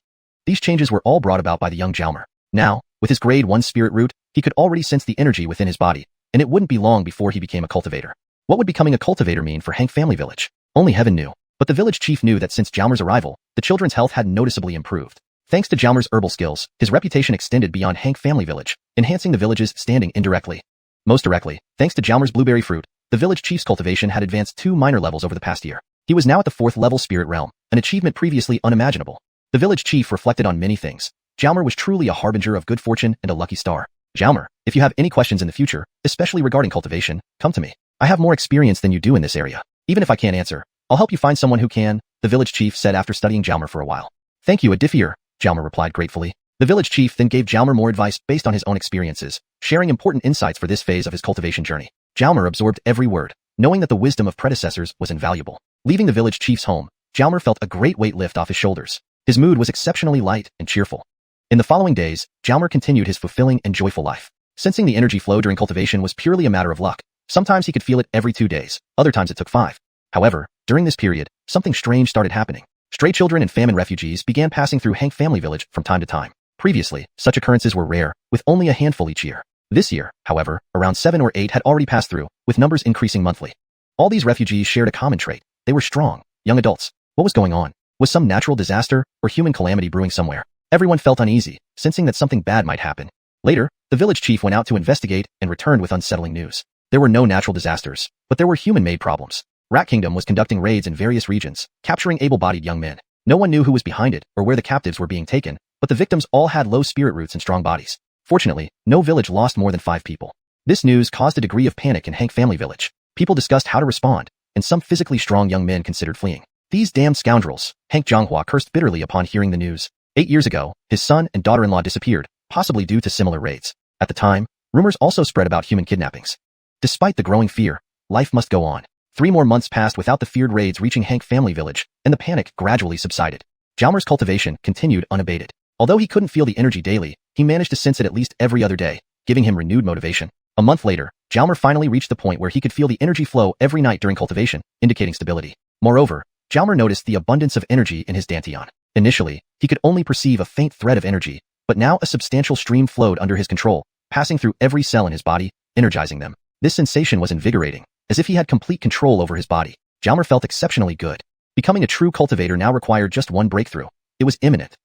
These changes were all brought about by the young Jalmer. Now, with his grade 1 spirit root, he could already sense the energy within his body, and it wouldn't be long before he became a cultivator. What would becoming a cultivator mean for Hank family village? Only heaven knew. But the village chief knew that since Jalmer's arrival, the children's health had noticeably improved. Thanks to Jalmer's herbal skills, his reputation extended beyond Hank family village, enhancing the village's standing indirectly. Most directly, thanks to Jalmer's blueberry fruit, the village chief's cultivation had advanced 2 minor levels over the past year. He was now at the 4th level spirit realm, an achievement previously unimaginable. The village chief reflected on many things. Jalmer was truly a harbinger of good fortune and a lucky star. Jalmer, if you have any questions in the future, especially regarding cultivation, come to me. I have more experience than you do in this area. Even if I can't answer, I'll help you find someone who can, the village chief said after studying Jalmer for a while. Thank you, Adifir, Jalmer replied gratefully. The village chief then gave Jalmer more advice based on his own experiences, sharing important insights for this phase of his cultivation journey. Jalmer absorbed every word, knowing that the wisdom of predecessors was invaluable. Leaving the village chief's home, Jalmer felt a great weight lift off his shoulders. His mood was exceptionally light and cheerful. In the following days, Jalmer continued his fulfilling and joyful life. Sensing the energy flow during cultivation was purely a matter of luck. Sometimes he could feel it every 2 days, other times it took 5. However, during this period, something strange started happening. Stray children and famine refugees began passing through Hank family village from time to time. Previously, such occurrences were rare, with only a handful each year. This year, however, around 7 or 8 had already passed through, with numbers increasing monthly. All these refugees shared a common trait. They were strong, young adults. What was going on? Was some natural disaster or human calamity brewing somewhere? Everyone felt uneasy, sensing that something bad might happen. Later, the village chief went out to investigate and returned with unsettling news. There were no natural disasters, but there were human-made problems. Rat Kingdom was conducting raids in various regions, capturing able-bodied young men. No one knew who was behind it or where the captives were being taken, but the victims all had low spirit roots and strong bodies. Fortunately, no village lost more than 5 people. This news caused a degree of panic in Hank family village. People discussed how to respond, and some physically strong young men considered fleeing. These damned scoundrels, Hank Zhonghua cursed bitterly upon hearing the news. 8 years ago, his son and daughter-in-law disappeared, possibly due to similar raids. At the time, rumors also spread about human kidnappings. Despite the growing fear, life must go on. 3 more months passed without the feared raids reaching Hank family village, and the panic gradually subsided. Jalmer's cultivation continued unabated. Although he couldn't feel the energy daily, he managed to sense it at least every other day, giving him renewed motivation. A month later, Jalmer finally reached the point where he could feel the energy flow every night during cultivation, indicating stability. Moreover, Jalmer noticed the abundance of energy in his dantian. Initially, he could only perceive a faint thread of energy, but now a substantial stream flowed under his control, passing through every cell in his body, energizing them. This sensation was invigorating, as if he had complete control over his body. Jalmer felt exceptionally good. Becoming a true cultivator now required just one breakthrough. It was imminent.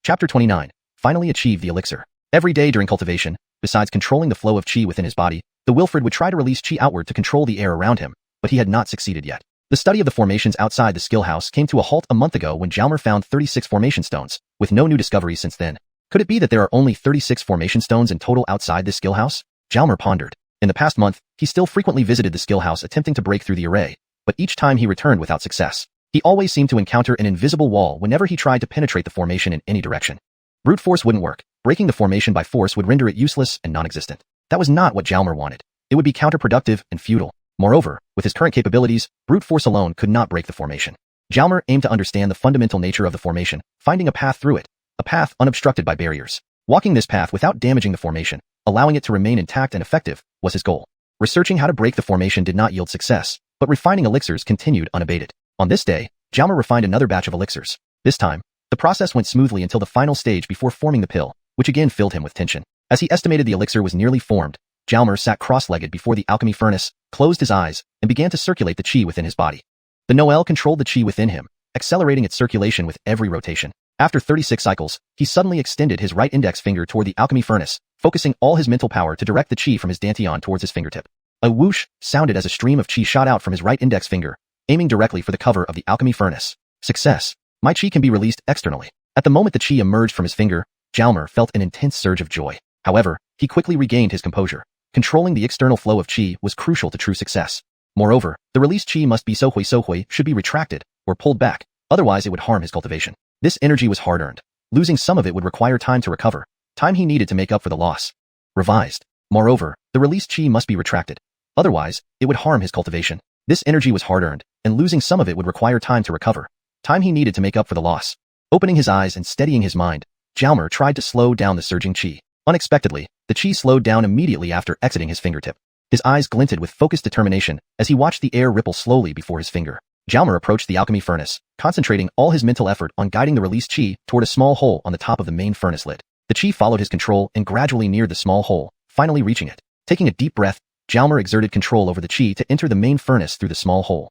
Chapter 29. Finally achieve the elixir. Every day during cultivation, besides controlling the flow of chi within his body, the Wilfred would try to release chi outward to control the air around him, but he had not succeeded yet. The study of the formations outside the skill house came to a halt a month ago when Jalmer found 36 formation stones, with no new discoveries since then. Could it be that there are only 36 formation stones in total outside this skill house? Jalmer pondered. In the past month, he still frequently visited the skill house attempting to break through the array, but each time he returned without success. He always seemed to encounter an invisible wall whenever he tried to penetrate the formation in any direction. Brute force wouldn't work. Breaking the formation by force would render it useless and non-existent. That was not what Jalmer wanted. It would be counterproductive and futile. Moreover, with his current capabilities, brute force alone could not break the formation. Jalmer aimed to understand the fundamental nature of the formation, finding a path through it, a path unobstructed by barriers. Walking this path without damaging the formation, allowing it to remain intact and effective, was his goal. Researching how to break the formation did not yield success, but refining elixirs continued unabated. On this day, Jalmer refined another batch of elixirs. This time, the process went smoothly until the final stage before forming the pill, which again filled him with tension. As he estimated the elixir was nearly formed, Jalmer sat cross-legged before the alchemy furnace, closed his eyes, and began to circulate the chi within his body. The Noel controlled the chi within him, accelerating its circulation with every rotation. After 36 cycles, he suddenly extended his right index finger toward the alchemy furnace, focusing all his mental power to direct the chi from his dantian towards his fingertip. A whoosh sounded as a stream of chi shot out from his right index finger, aiming directly for the cover of the alchemy furnace. Success! My chi can be released externally. At the moment the chi emerged from his finger, Jalmer felt an intense surge of joy. However, he quickly regained his composure. Controlling the external flow of chi was crucial to true success. Moreover, the released chi must be sohui should be retracted, or pulled back, otherwise it would harm his cultivation. This energy was hard-earned. Losing some of it would require time to recover, time he needed to make up for the loss. Revised. Moreover, the released chi must be retracted, otherwise, it would harm his cultivation. This energy was hard-earned, and losing some of it would require time to recover, time he needed to make up for the loss. Opening his eyes and steadying his mind, Jalmer tried to slow down the surging chi. Unexpectedly, the chi slowed down immediately after exiting his fingertip. His eyes glinted with focused determination as he watched the air ripple slowly before his finger. Jalmer approached the alchemy furnace, concentrating all his mental effort on guiding the released chi toward a small hole on the top of the main furnace lid. The chi followed his control and gradually neared the small hole, finally reaching it. Taking a deep breath, Jalmer exerted control over the chi to enter the main furnace through the small hole.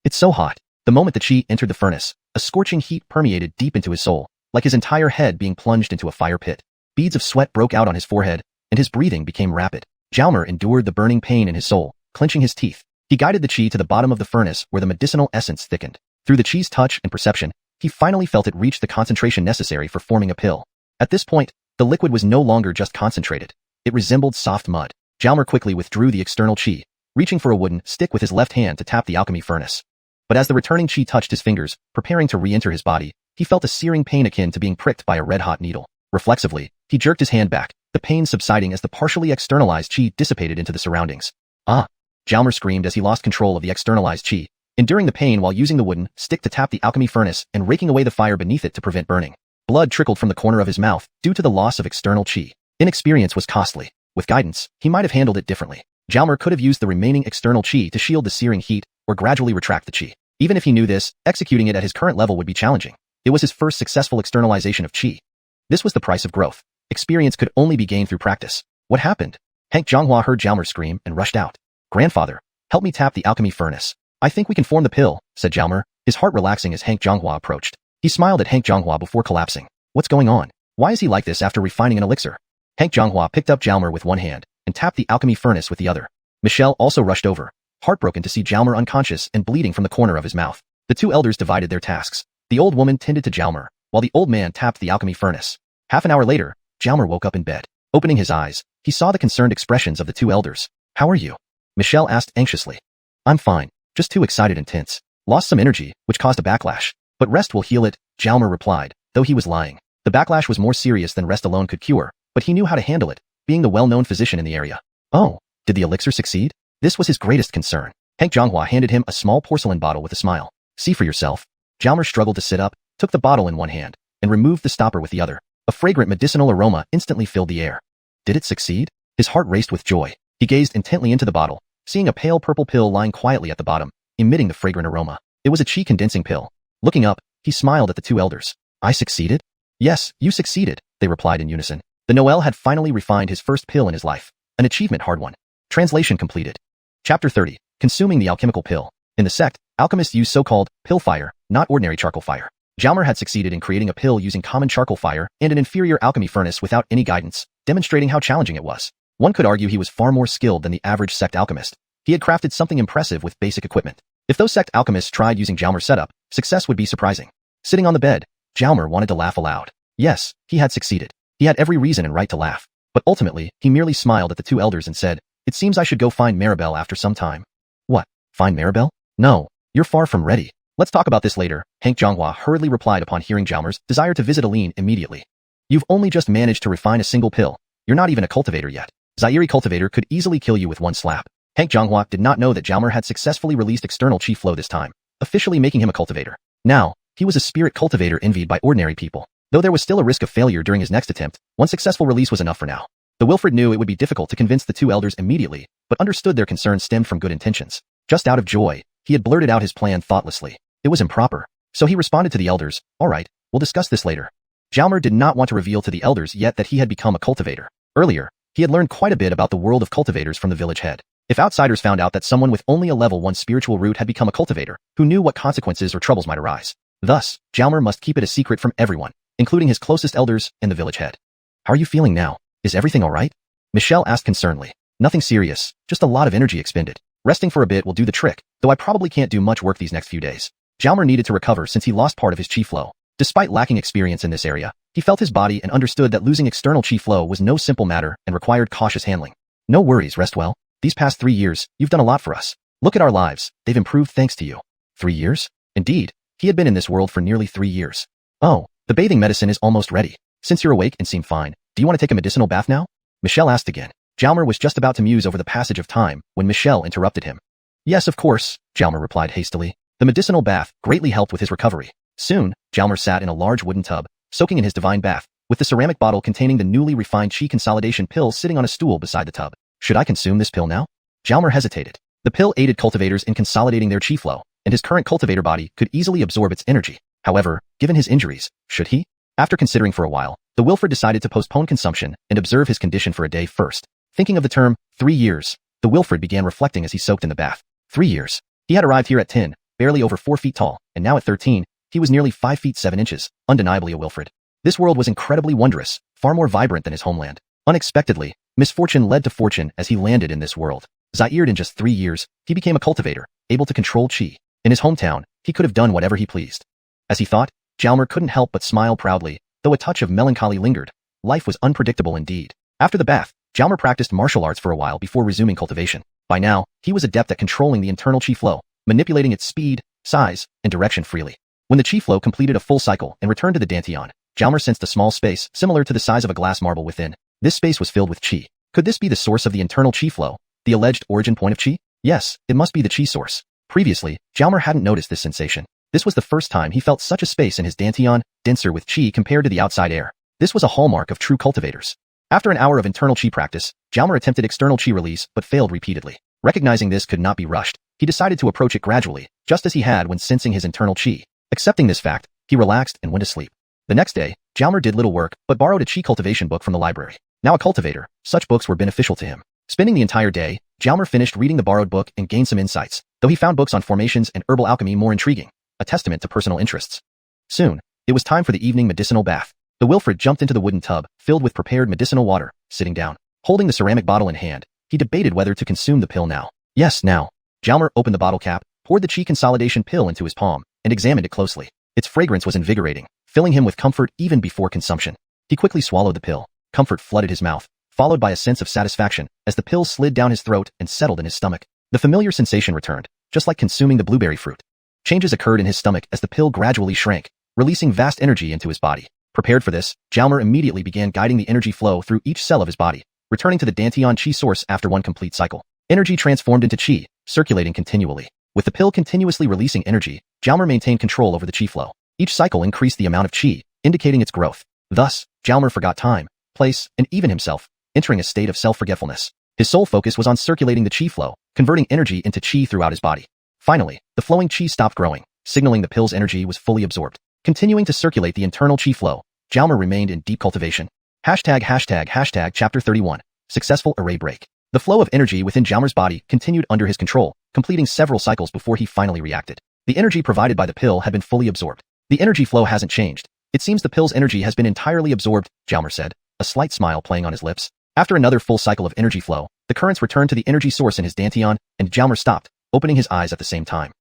It's so hot. The moment the chi entered the furnace, a scorching heat permeated deep into his soul, like his entire head being plunged into a fire pit. Beads of sweat broke out on his forehead, and his breathing became rapid. Jalmer endured the burning pain in his soul, clenching his teeth. He guided the chi to the bottom of the furnace where the medicinal essence thickened. Through the chi's touch and perception, he finally felt it reach the concentration necessary for forming a pill. At this point, the liquid was no longer just concentrated. It resembled soft mud. Jalmer quickly withdrew the external chi, reaching for a wooden stick with his left hand to tap the alchemy furnace. But as the returning chi touched his fingers, preparing to re-enter his body, he felt a searing pain akin to being pricked by a red-hot needle. Reflexively, he jerked his hand back, the pain subsiding as the partially externalized chi dissipated into the surroundings. Jalmer screamed as he lost control of the externalized chi, enduring the pain while using the wooden stick to tap the alchemy furnace and raking away the fire beneath it to prevent burning. Blood trickled from the corner of his mouth due to the loss of external chi. Inexperience was costly. With guidance, he might have handled it differently. Jalmer could have used the remaining external chi to shield the searing heat or gradually retract the chi. Even if he knew this, executing it at his current level would be challenging. It was his first successful externalization of chi. This was the price of growth. Experience could only be gained through practice. What happened? Hank Zhonghua heard Jalmer scream and rushed out. "Grandfather, help me tap the alchemy furnace. I think we can form the pill," said Jalmer, his heart relaxing as Hank Zhonghua approached. He smiled at Hank Zhonghua before collapsing. What's going on? Why is he like this after refining an elixir? Hank Zhonghua picked up Jalmer with one hand and tapped the alchemy furnace with the other. Michelle also rushed over, heartbroken to see Jalmer unconscious and bleeding from the corner of his mouth. The two elders divided their tasks. The old woman tended to Jalmer, while the old man tapped the alchemy furnace. Half an hour later, Jalmer woke up in bed. Opening his eyes, he saw the concerned expressions of the two elders. "How are you?" Michelle asked anxiously. "I'm fine, just too excited and tense. Lost some energy, which caused a backlash. But rest will heal it," Jalmer replied, though he was lying. The backlash was more serious than rest alone could cure, but he knew how to handle it, being the well-known physician in the area. Oh, did the elixir succeed? This was his greatest concern. Hank Zhonghua handed him a small porcelain bottle with a smile. See for yourself. Zhao struggled to sit up, took the bottle in one hand, and removed the stopper with the other. A fragrant medicinal aroma instantly filled the air. Did it succeed? His heart raced with joy. He gazed intently into the bottle, seeing a pale purple pill lying quietly at the bottom, emitting the fragrant aroma. It was a qi condensing pill. Looking up, he smiled at the two elders. I succeeded? Yes, you succeeded, they replied in unison. The Noel had finally refined his first pill in his life. An achievement hard won. Translation completed. Chapter 30. Consuming the alchemical pill. In the sect, alchemists use so-called pill fire, not ordinary charcoal fire. Zhao had succeeded in creating a pill using common charcoal fire and an inferior alchemy furnace without any guidance, demonstrating how challenging it was. One could argue he was far more skilled than the average sect alchemist. He had crafted something impressive with basic equipment. If those sect alchemists tried using Zhao setup, success would be surprising. Sitting on the bed, Zhao wanted to laugh aloud. Yes, he had succeeded. He had every reason and right to laugh. But ultimately, he merely smiled at the two elders and said, "It seems I should go find Maribel after some time." What? Find Maribel? No, you're far from ready. Let's talk about this later, Hank Zhonghua hurriedly replied upon hearing Zhao's desire to visit Aline immediately. You've only just managed to refine a single pill. You're not even a cultivator yet. Zaire cultivator could easily kill you with one slap. Hank Zhonghua did not know that Zhao had successfully released external chi flow this time, officially making him a cultivator. Now, he was a spirit cultivator envied by ordinary people. Though there was still a risk of failure during his next attempt, one successful release was enough for now. The Wilfred knew it would be difficult to convince the two elders immediately, but understood their concerns stemmed from good intentions. Just out of joy, he had blurted out his plan thoughtlessly. It was improper. So he responded to the elders, "All right, we'll discuss this later." Zhao did not want to reveal to the elders yet that he had become a cultivator. Earlier, he had learned quite a bit about the world of cultivators from the village head. If outsiders found out that someone with only a level 1 spiritual root had become a cultivator, who knew what consequences or troubles might arise? Thus, Zhao must keep it a secret from everyone, including his closest elders and the village head. How are you feeling now? Is everything all right? Michelle asked concernedly. Nothing serious, just a lot of energy expended. Resting for a bit will do the trick, though I probably can't do much work these next few days. Zhao needed to recover since he lost part of his chi flow. Despite lacking experience in this area, he felt his body and understood that losing external chi flow was no simple matter and required cautious handling. No worries, rest well. These past 3 years, you've done a lot for us. Look at our lives, they've improved thanks to you. 3 years? Indeed, he had been in this world for nearly 3 years. Oh, the bathing medicine is almost ready. Since you're awake and seem fine, do you want to take a medicinal bath now? Michelle asked again. Zhao was just about to muse over the passage of time when Michelle interrupted him. Yes, of course, Zhao replied hastily. The medicinal bath greatly helped with his recovery. Soon, Zhao sat in a large wooden tub, soaking in his divine bath, with the ceramic bottle containing the newly refined chi consolidation pill sitting on a stool beside the tub. Should I consume this pill now? Zhao hesitated. The pill aided cultivators in consolidating their chi flow, and his current cultivator body could easily absorb its energy. However, given his injuries, should he? After considering for a while, the Wilfred decided to postpone consumption and observe his condition for a day first. Thinking of the term, 3 years, the Wilfred began reflecting as he soaked in the bath. 3 years. He had arrived here at 10, barely over 4 feet tall, and now at 13, he was nearly 5 feet 7 inches, undeniably a Wilfred. This world was incredibly wondrous, far more vibrant than his homeland. Unexpectedly, misfortune led to fortune as he landed in this world. Zaired in just 3 years, he became a cultivator, able to control chi. In his hometown, he could have done whatever he pleased. As he thought, Zhao couldn't help but smile proudly, though a touch of melancholy lingered. Life was unpredictable indeed. After the bath, Zhao practiced martial arts for a while before resuming cultivation. By now, he was adept at controlling the internal chi flow, manipulating its speed, size, and direction freely. When the chi flow completed a full cycle and returned to the Dantian, Zhao sensed a small space similar to the size of a glass marble within. This space was filled with chi. Could this be the source of the internal chi flow, the alleged origin point of chi? Yes, it must be the chi source. Previously, Zhao hadn't noticed this sensation. This was the first time he felt such a space in his Dantian, denser with chi compared to the outside air. This was a hallmark of true cultivators. After an hour of internal chi practice, Zhao attempted external chi release but failed repeatedly. Recognizing this could not be rushed, he decided to approach it gradually, just as he had when sensing his internal chi. Accepting this fact, he relaxed and went to sleep. The next day, Zhao did little work but borrowed a chi cultivation book from the library. Now a cultivator, such books were beneficial to him. Spending the entire day, Zhao finished reading the borrowed book and gained some insights, though he found books on formations and herbal alchemy more intriguing, a testament to personal interests. Soon, it was time for the evening medicinal bath. The Wilfred jumped into the wooden tub, filled with prepared medicinal water, sitting down. Holding the ceramic bottle in hand, he debated whether to consume the pill now. Yes, now. Zhao opened the bottle cap, poured the chi consolidation pill into his palm, and examined it closely. Its fragrance was invigorating, filling him with comfort even before consumption. He quickly swallowed the pill. Comfort flooded his mouth, followed by a sense of satisfaction as the pill slid down his throat and settled in his stomach. The familiar sensation returned, just like consuming the blueberry fruit. Changes occurred in his stomach as the pill gradually shrank, releasing vast energy into his body. Prepared for this, Zhao immediately began guiding the energy flow through each cell of his body, returning to the Dantian chi source after one complete cycle. Energy transformed into qi, circulating continually. With the pill continuously releasing energy, Jalmer maintained control over the qi flow. Each cycle increased the amount of qi, indicating its growth. Thus, Jalmer forgot time, place, and even himself, entering a state of self-forgetfulness. His sole focus was on circulating the qi flow, converting energy into qi throughout his body. Finally, the flowing qi stopped growing, signaling the pill's energy was fully absorbed. Continuing to circulate the internal qi flow, Jalmer remained in deep cultivation. Chapter 31. Successful Array Break. The flow of energy within Jalmer's body continued under his control, completing several cycles before he finally reacted. The energy provided by the pill had been fully absorbed. The energy flow hasn't changed. It seems the pill's energy has been entirely absorbed, Jalmer said, a slight smile playing on his lips. After another full cycle of energy flow, the currents returned to the energy source in his dantian, and Jalmer stopped, opening his eyes at the same time.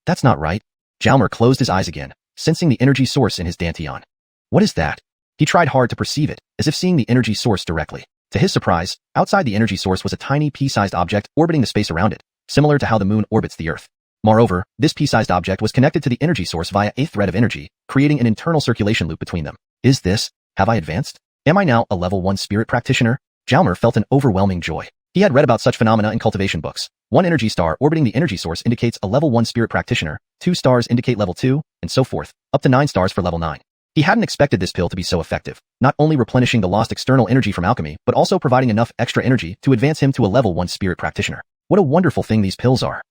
That's not right. Jalmer closed his eyes again, sensing the energy source in his dantian. What is that? He tried hard to perceive it, as if seeing the energy source directly. To his surprise, outside the energy source was a tiny pea-sized object orbiting the space around it, similar to how the moon orbits the Earth. Moreover, this pea-sized object was connected to the energy source via a thread of energy, creating an internal circulation loop between them. Have I advanced? Am I now a level 1 spirit practitioner? Jalmer felt an overwhelming joy. He had read about such phenomena in cultivation books. 1 energy star orbiting the energy source indicates a level 1 spirit practitioner, 2 stars indicate level 2, and so forth, up to 9 stars for level 9. He hadn't expected this pill to be so effective, not only replenishing the lost external energy from alchemy, but also providing enough extra energy to advance him to a level 1 spirit practitioner. What a wonderful thing these pills are.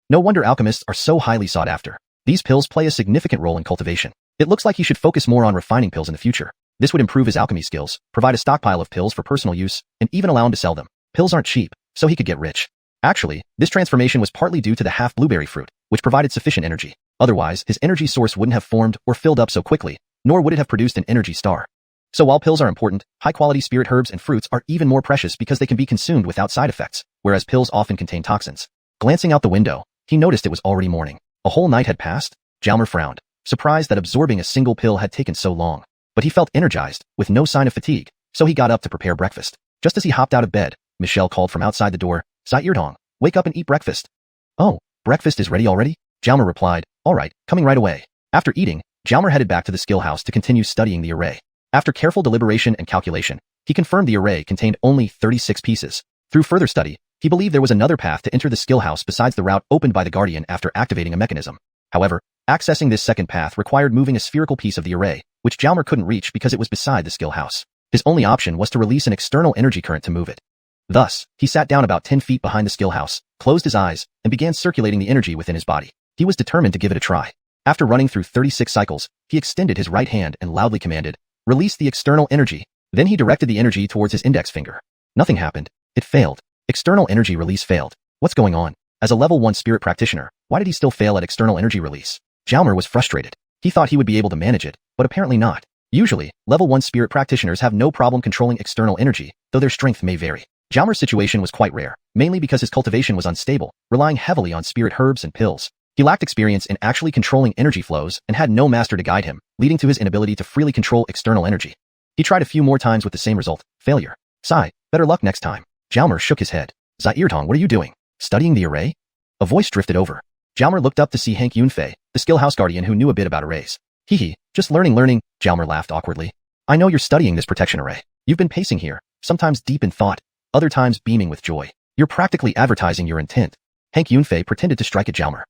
No wonder alchemists are so highly sought after. These pills play a significant role in cultivation. It looks like he should focus more on refining pills in the future. This would improve his alchemy skills, provide a stockpile of pills for personal use, and even allow him to sell them. Pills aren't cheap, so he could get rich. Actually, this transformation was partly due to the half-blueberry fruit, which provided sufficient energy. Otherwise, his energy source wouldn't have formed or filled up so quickly, nor would it have produced an energy star. So while pills are important, high-quality spirit herbs and fruits are even more precious because they can be consumed without side effects, whereas pills often contain toxins. Glancing out the window, he noticed it was already morning. A whole night had passed. Jalmer frowned, surprised that absorbing a single pill had taken so long. But he felt energized, with no sign of fatigue, so he got up to prepare breakfast. Just as he hopped out of bed, Michelle called from outside the door, "Sci-fi, wake up and eat breakfast." "Oh, breakfast is ready already?" Jalmer replied, "All right, coming right away." After eating, Jalmer headed back to the skill house to continue studying the array. After careful deliberation and calculation, he confirmed the array contained only 36 pieces. Through further study, he believed there was another path to enter the skill house besides the route opened by the Guardian after activating a mechanism. However, accessing this second path required moving a spherical piece of the array, which Jalmer couldn't reach because it was beside the skill house. His only option was to release an external energy current to move it. Thus, he sat down about 10 feet behind the skill house, closed his eyes, and began circulating the energy within his body. He was determined to give it a try. After running through 36 cycles, he extended his right hand and loudly commanded, "Release the external energy." Then he directed the energy towards his index finger. Nothing happened. It failed. External energy release failed. What's going on? As a level 1 spirit practitioner, why did he still fail at external energy release? Jalmer was frustrated. He thought he would be able to manage it, but apparently not. Usually, level 1 spirit practitioners have no problem controlling external energy, though their strength may vary. Jalmer's situation was quite rare, mainly because his cultivation was unstable, relying heavily on spirit herbs and pills. He lacked experience in actually controlling energy flows and had no master to guide him, leading to his inability to freely control external energy. He tried a few more times with the same result, failure. Better luck next time. Jalmer shook his head. "Sci-fi, what are you doing? Studying the array?" A voice drifted over. Jalmer looked up to see Hank Yunfei, the skill house guardian who knew a bit about arrays. Just learning, Jalmer laughed awkwardly. "I know you're studying this protection array. You've been pacing here, sometimes deep in thought, other times beaming with joy. You're practically advertising your intent." Hank Yunfei pretended to strike at Jalmer.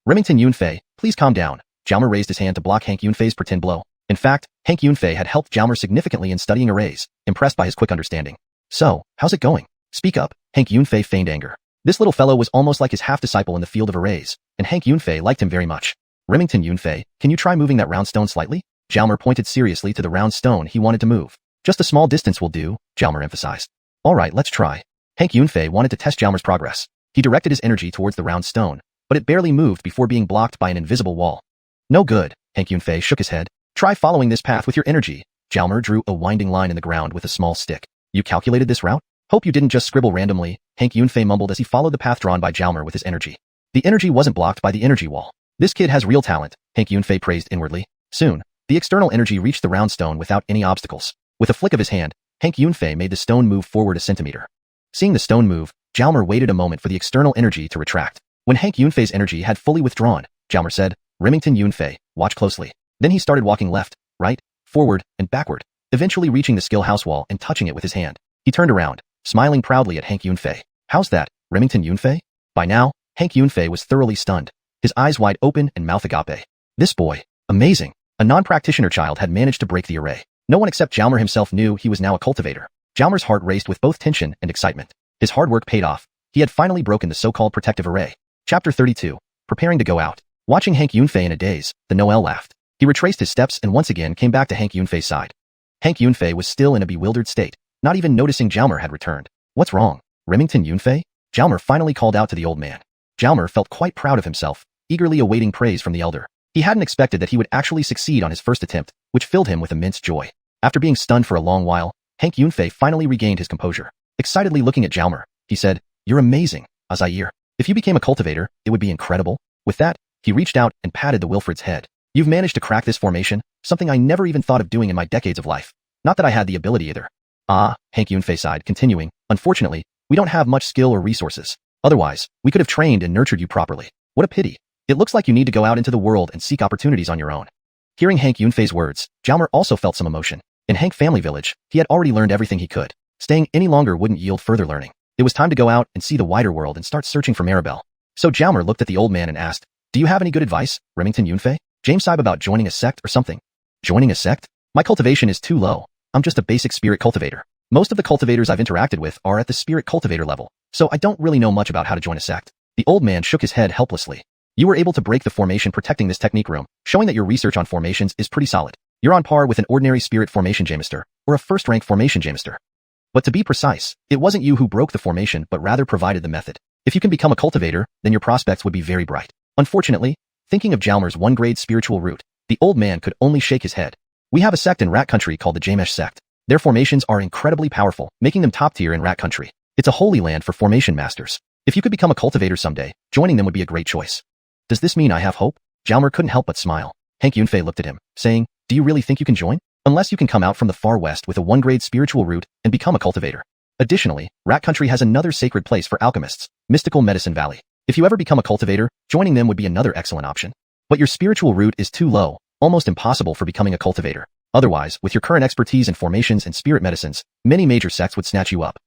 "Remington Yunfei, please calm down." Jalmer raised his hand to block Hank Yunfei's pretend blow. In fact, Hank Yunfei had helped Jalmer significantly in studying arrays, impressed by his quick understanding. "So, how's it going? Speak up." Hank Yunfei feigned anger. This little fellow was almost like his half-disciple in the field of arrays, and Hank Yunfei liked him very much. "Remington Yunfei, can you try moving that round stone slightly?" Jalmer pointed seriously to the round stone he wanted to move. "Just a small distance will do," Jalmer emphasized. "All right, let's try." Hank Yunfei wanted to test Jalmer's progress. He directed his energy towards the round stone, but it barely moved before being blocked by an invisible wall. "No good," Hank Yunfei shook his head. "Try following this path with your energy." Jalmer drew a winding line in the ground with a small stick. "You calculated this route? Hope you didn't just scribble randomly," Hank Yunfei mumbled as he followed the path drawn by Jalmer with his energy. The energy wasn't blocked by the energy wall. "This kid has real talent," Hank Yunfei praised inwardly. Soon, the external energy reached the round stone without any obstacles. With a flick of his hand, Hank Yunfei made the stone move forward a centimeter. Seeing the stone move, Jalmer waited a moment for the external energy to retract. When Hank Yunfei's energy had fully withdrawn, Jalmer said, "Remington Yunfei, watch closely." Then he started walking left, right, forward, and backward, eventually reaching the skill house wall and touching it with his hand. He turned around, smiling proudly at Hank Yunfei. "How's that, Remington Yunfei? By now, Hank Yunfei was thoroughly stunned, his eyes wide open and mouth agape. This boy, amazing. A non-practitioner child had managed to break the array. No one except Jalmer himself knew he was now a cultivator. Jalmer's heart raced with both tension and excitement. His hard work paid off. He had finally broken the so-called protective array. Chapter 32. Preparing to go out. Watching Hank Yunfei in a daze, the Noel laughed. He retraced his steps and once again came back to Hank Yunfei's side. Hank Yunfei was still in a bewildered state, not even noticing Jalmer had returned. What's wrong? Remington Yunfei? Jalmer finally called out to the old man. Jalmer felt quite proud of himself, eagerly awaiting praise from the elder. He hadn't expected that he would actually succeed on his first attempt, which filled him with immense joy. After being stunned for a long while, Hank Yunfei finally regained his composure. Excitedly looking at Jalmer, he said, "You're amazing, Azair. If you became a cultivator, it would be incredible." With that, he reached out and patted the Wilfred's head. "You've managed to crack this formation, something I never even thought of doing in my decades of life. Not that I had the ability either." "Ah," Hank Yunfei sighed, continuing, "Unfortunately, we don't have much skill or resources. Otherwise, we could have trained and nurtured you properly. What a pity. It looks like you need to go out into the world and seek opportunities on your own." Hearing Hank Yunfei's words, Jalmer also felt some emotion. In Hank Family Village, he had already learned everything he could. Staying any longer wouldn't yield further learning. It was time to go out and see the wider world and start searching for Maribel. So Jalmer looked at the old man and asked, "Do you have any good advice, Remington Yunfei? James Saib about joining a sect or something?" "Joining a sect? My cultivation is too low. I'm just a basic spirit cultivator. Most of the cultivators I've interacted with are at the spirit cultivator level, so I don't really know much about how to join a sect." The old man shook his head helplessly. "You were able to break the formation protecting this technique room, showing that your research on formations is pretty solid. You're on par with an ordinary spirit formation Jamister, or a first-rank formation Jamister. But to be precise, it wasn't you who broke the formation but rather provided the method. If you can become a cultivator, then your prospects would be very bright." Unfortunately, thinking of Jalmer's one-grade spiritual root, the old man could only shake his head. "We have a sect in Rat Country called the Jamesh sect. Their formations are incredibly powerful, making them top tier in Rat Country. It's a holy land for formation masters. If you could become a cultivator someday, joining them would be a great choice." "Does this mean I have hope?" Jalmer couldn't help but smile. Hank Yunfei looked at him, saying, "Do you really think you can join? Unless you can come out from the far west with a one-grade spiritual root and become a cultivator. Additionally, Rat Country has another sacred place for alchemists, Mystical Medicine Valley. If you ever become a cultivator, joining them would be another excellent option. But your spiritual root is too low, almost impossible for becoming a cultivator. Otherwise, with your current expertise in formations and spirit medicines, many major sects would snatch you up.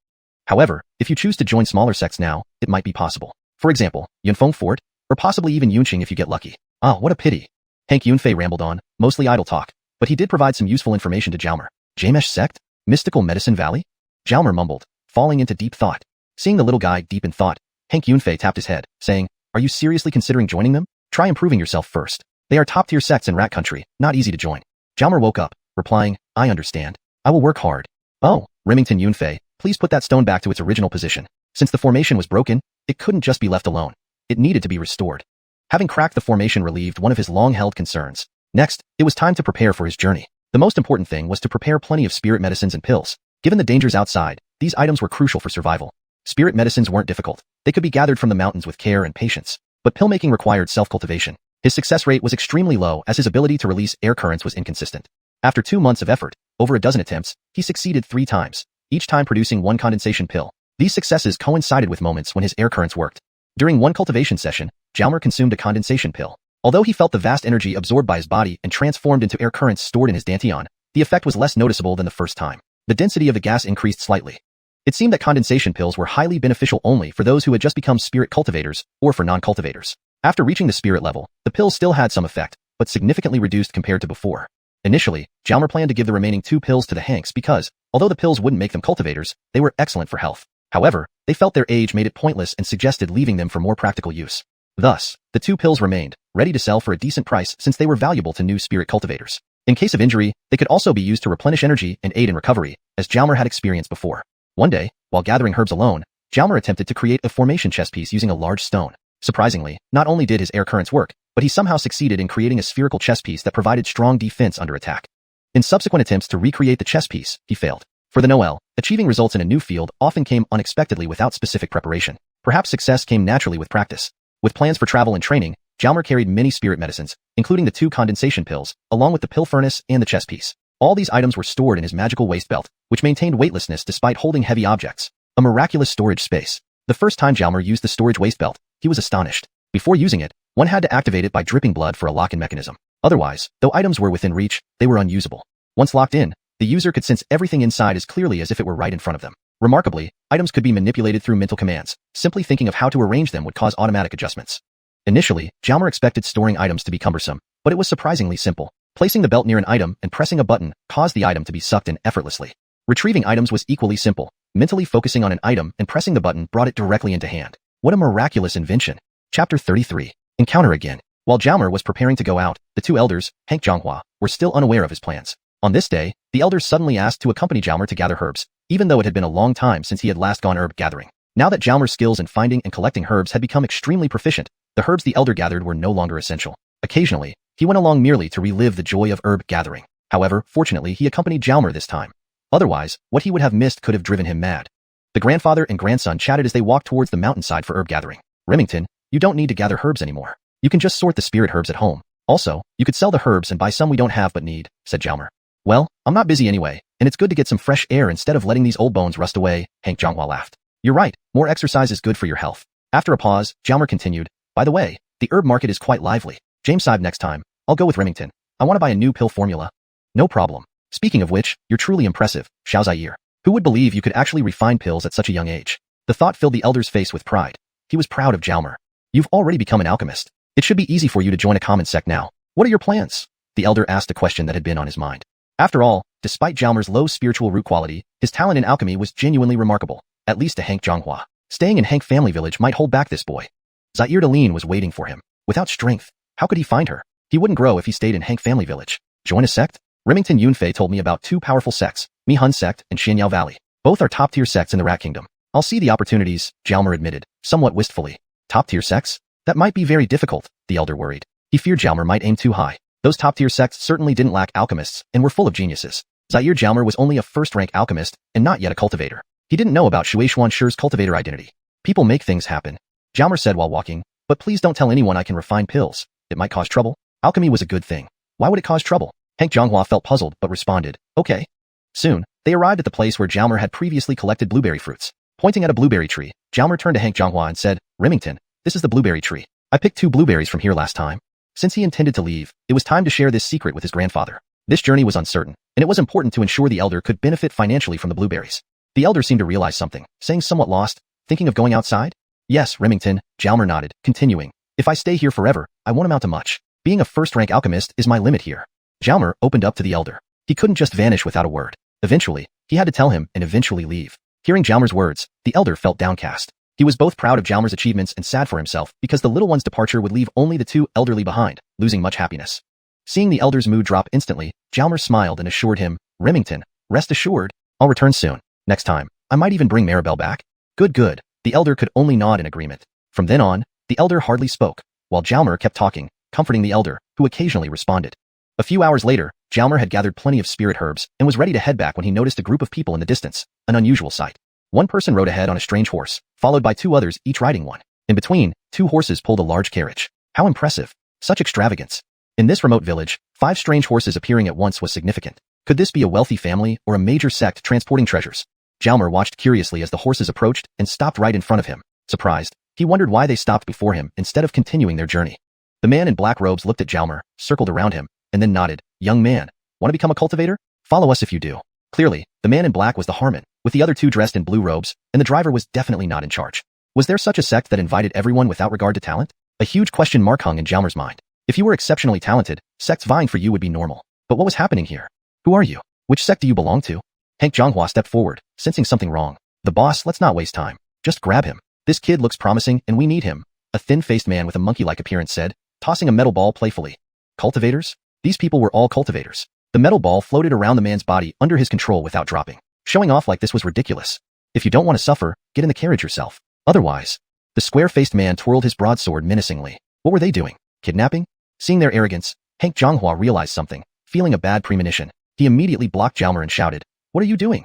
However, if you choose to join smaller sects now, it might be possible. For example, Yunfeng Fort, or possibly even Yunqing if you get lucky." "Ah, what a pity." Hank Yunfei rambled on, mostly idle talk, but he did provide some useful information to Jalmer. "Jamesh sect? Mystical Medicine Valley?" Jalmer mumbled, falling into deep thought. Seeing the little guy deep in thought, Hank Yunfei tapped his head, saying, "Are you seriously considering joining them? Try improving yourself first. They are top-tier sects in Rat Country, not easy to join." Jalmer woke up, replying, "I understand. I will work hard." "Oh, Remington Yunfei, please put that stone back to its original position. Since the formation was broken, it couldn't just be left alone. It needed to be restored." Having cracked the formation relieved one of his long-held concerns. Next, it was time to prepare for his journey. The most important thing was to prepare plenty of spirit medicines and pills. Given the dangers outside, these items were crucial for survival. Spirit medicines weren't difficult. They could be gathered from the mountains with care and patience. But pill making required self-cultivation. His success rate was extremely low as his ability to release air currents was inconsistent. After 2 months of effort, over a dozen attempts, he succeeded 3 times, each time producing 1 condensation pill. These successes coincided with moments when his air currents worked. During one cultivation session, Jalmer consumed a condensation pill. Although he felt the vast energy absorbed by his body and transformed into air currents stored in his dantian, the effect was less noticeable than the first time. The density of the gas increased slightly. It seemed that condensation pills were highly beneficial only for those who had just become spirit cultivators or for non-cultivators. After reaching the spirit level, the pills still had some effect, but significantly reduced compared to before. Initially, Jalmer planned to give the remaining 2 pills to the Hanks because, although the pills wouldn't make them cultivators, they were excellent for health. However, they felt their age made it pointless and suggested leaving them for more practical use. Thus, the 2 pills remained, ready to sell for a decent price since they were valuable to new spirit cultivators. In case of injury, they could also be used to replenish energy and aid in recovery, as Jalmer had experienced before. One day, while gathering herbs alone, Jalmer attempted to create a formation chess piece using a large stone. Surprisingly, not only did his air currents work, but he somehow succeeded in creating a spherical chess piece that provided strong defense under attack. In subsequent attempts to recreate the chess piece, he failed. For the Noel, achieving results in a new field often came unexpectedly without specific preparation. Perhaps success came naturally with practice. With plans for travel and training, Jalmer carried many spirit medicines, including the 2 condensation pills, along with the pill furnace and the chess piece. All these items were stored in his magical waist belt, which maintained weightlessness despite holding heavy objects. A miraculous storage space. The first time Jalmer used the storage waist belt, he was astonished. Before using it, one had to activate it by dripping blood for a lock-in mechanism. Otherwise, though items were within reach, they were unusable. Once locked in, the user could sense everything inside as clearly as if it were right in front of them. Remarkably, items could be manipulated through mental commands. Simply thinking of how to arrange them would cause automatic adjustments. Initially, Jalmer expected storing items to be cumbersome, but it was surprisingly simple. Placing the belt near an item and pressing a button caused the item to be sucked in effortlessly. Retrieving items was equally simple. Mentally focusing on an item and pressing the button brought it directly into hand. What a miraculous invention. Chapter 33. Encounter again. While Jalmer was preparing to go out, the two elders, Hank Zhonghua, were still unaware of his plans. On this day, the elders suddenly asked to accompany Jalmer to gather herbs, even though it had been a long time since he had last gone herb gathering. Now that Jalmer's skills in finding and collecting herbs had become extremely proficient, the herbs the elder gathered were no longer essential. Occasionally, he went along merely to relive the joy of herb gathering. However, fortunately, he accompanied Jalmer this time. Otherwise, what he would have missed could have driven him mad. The grandfather and grandson chatted as they walked towards the mountainside for herb gathering. Remington, you don't need to gather herbs anymore. You can just sort the spirit herbs at home. Also, you could sell the herbs and buy some we don't have but need, said Jalmer. Well, I'm not busy anyway, and it's good to get some fresh air instead of letting these old bones rust away, Hank Zhonghua laughed. You're right, more exercise is good for your health. After a pause, Jalmer continued, by the way, the herb market is quite lively. James Sive next time. I'll go with Remington. I want to buy a new pill formula. No problem. Speaking of which, you're truly impressive, Xiao Zaire. Who would believe you could actually refine pills at such a young age? The thought filled the elder's face with pride. He was proud of Jalmer. You've already become an alchemist. It should be easy for you to join a common sect now. What are your plans? The elder asked a question that had been on his mind. After all, despite Jalmer's low spiritual root quality, his talent in alchemy was genuinely remarkable, at least to Hank Zhonghua. Staying in Hank family village might hold back this boy. Zaire Deline was waiting for him. Without strength, how could he find her? He wouldn't grow if he stayed in Hank family village. Join a sect? Remington Yunfei told me about two powerful sects, Mi Hun sect and Xianyao Valley. Both are top-tier sects in the Rat Kingdom. I'll see the opportunities, Jalmer admitted, somewhat wistfully. Top-tier sects? That might be very difficult, the elder worried. He feared Jalmer might aim too high. Those top-tier sects certainly didn't lack alchemists and were full of geniuses. Zaire Jalmer was only a first-rank alchemist and not yet a cultivator. He didn't know about Shui Xuanshir's cultivator identity. People make things happen, Jalmer said while walking, but please don't tell anyone I can refine pills. It might cause trouble. Alchemy was a good thing. Why would it cause trouble? Hank Zhonghua felt puzzled but responded, okay. Soon, they arrived at the place where Jalmer had previously collected blueberry fruits. Pointing at a blueberry tree, Jalmer turned to Hank Zhonghua and said, Remington, this is the blueberry tree. I picked 2 blueberries from here last time. Since he intended to leave, it was time to share this secret with his grandfather. This journey was uncertain, and it was important to ensure the elder could benefit financially from the blueberries. The elder seemed to realize something, saying somewhat lost, thinking of going outside? Yes, Remington, Jalmer nodded, continuing. If I stay here forever, I won't amount to much. Being a first-rank alchemist is my limit here. Jalmer opened up to the elder. He couldn't just vanish without a word. Eventually, he had to tell him and eventually leave. Hearing Jalmer's words, the elder felt downcast. He was both proud of Jalmer's achievements and sad for himself because the little one's departure would leave only the 2 elderly behind, losing much happiness. Seeing the elder's mood drop instantly, Jalmer smiled and assured him, Remington, rest assured, I'll return soon. Next time, I might even bring Maribel back. Good. The elder could only nod in agreement. From then on, the elder hardly spoke, while Jalmer kept talking, comforting the elder, who occasionally responded. A few hours later, Jalmer had gathered plenty of spirit herbs and was ready to head back when he noticed a group of people in the distance, an unusual sight. One person rode ahead on a strange horse, followed by 2 others each riding one. In between, 2 horses pulled a large carriage. How impressive. Such extravagance. In this remote village, 5 strange horses appearing at once was significant. Could this be a wealthy family or a major sect transporting treasures? Jalmer watched curiously as the horses approached and stopped right in front of him. Surprised, he wondered why they stopped before him instead of continuing their journey. The man in black robes looked at Jalmer, circled around him, and then nodded. Young man, want to become a cultivator? Follow us if you do. Clearly, the man in black was the Harmon, with the other 2 dressed in blue robes, and the driver was definitely not in charge. Was there such a sect that invited everyone without regard to talent? A huge question mark hung in Jalmer's mind. If you were exceptionally talented, sects vying for you would be normal. But what was happening here? Who are you? Which sect do you belong to? Hank Zhonghua stepped forward, sensing something wrong. The boss, let's not waste time. Just grab him. This kid looks promising and we need him, a thin-faced man with a monkey-like appearance said, tossing a metal ball playfully. Cultivators? These people were all cultivators. The metal ball floated around the man's body under his control without dropping. Showing off like this was ridiculous. If you don't want to suffer, get in the carriage yourself. Otherwise, the square-faced man twirled his broadsword menacingly. What were they doing? Kidnapping? Seeing their arrogance, Hank Zhonghua realized something. Feeling a bad premonition, he immediately blocked Jalmer and shouted, What are you doing?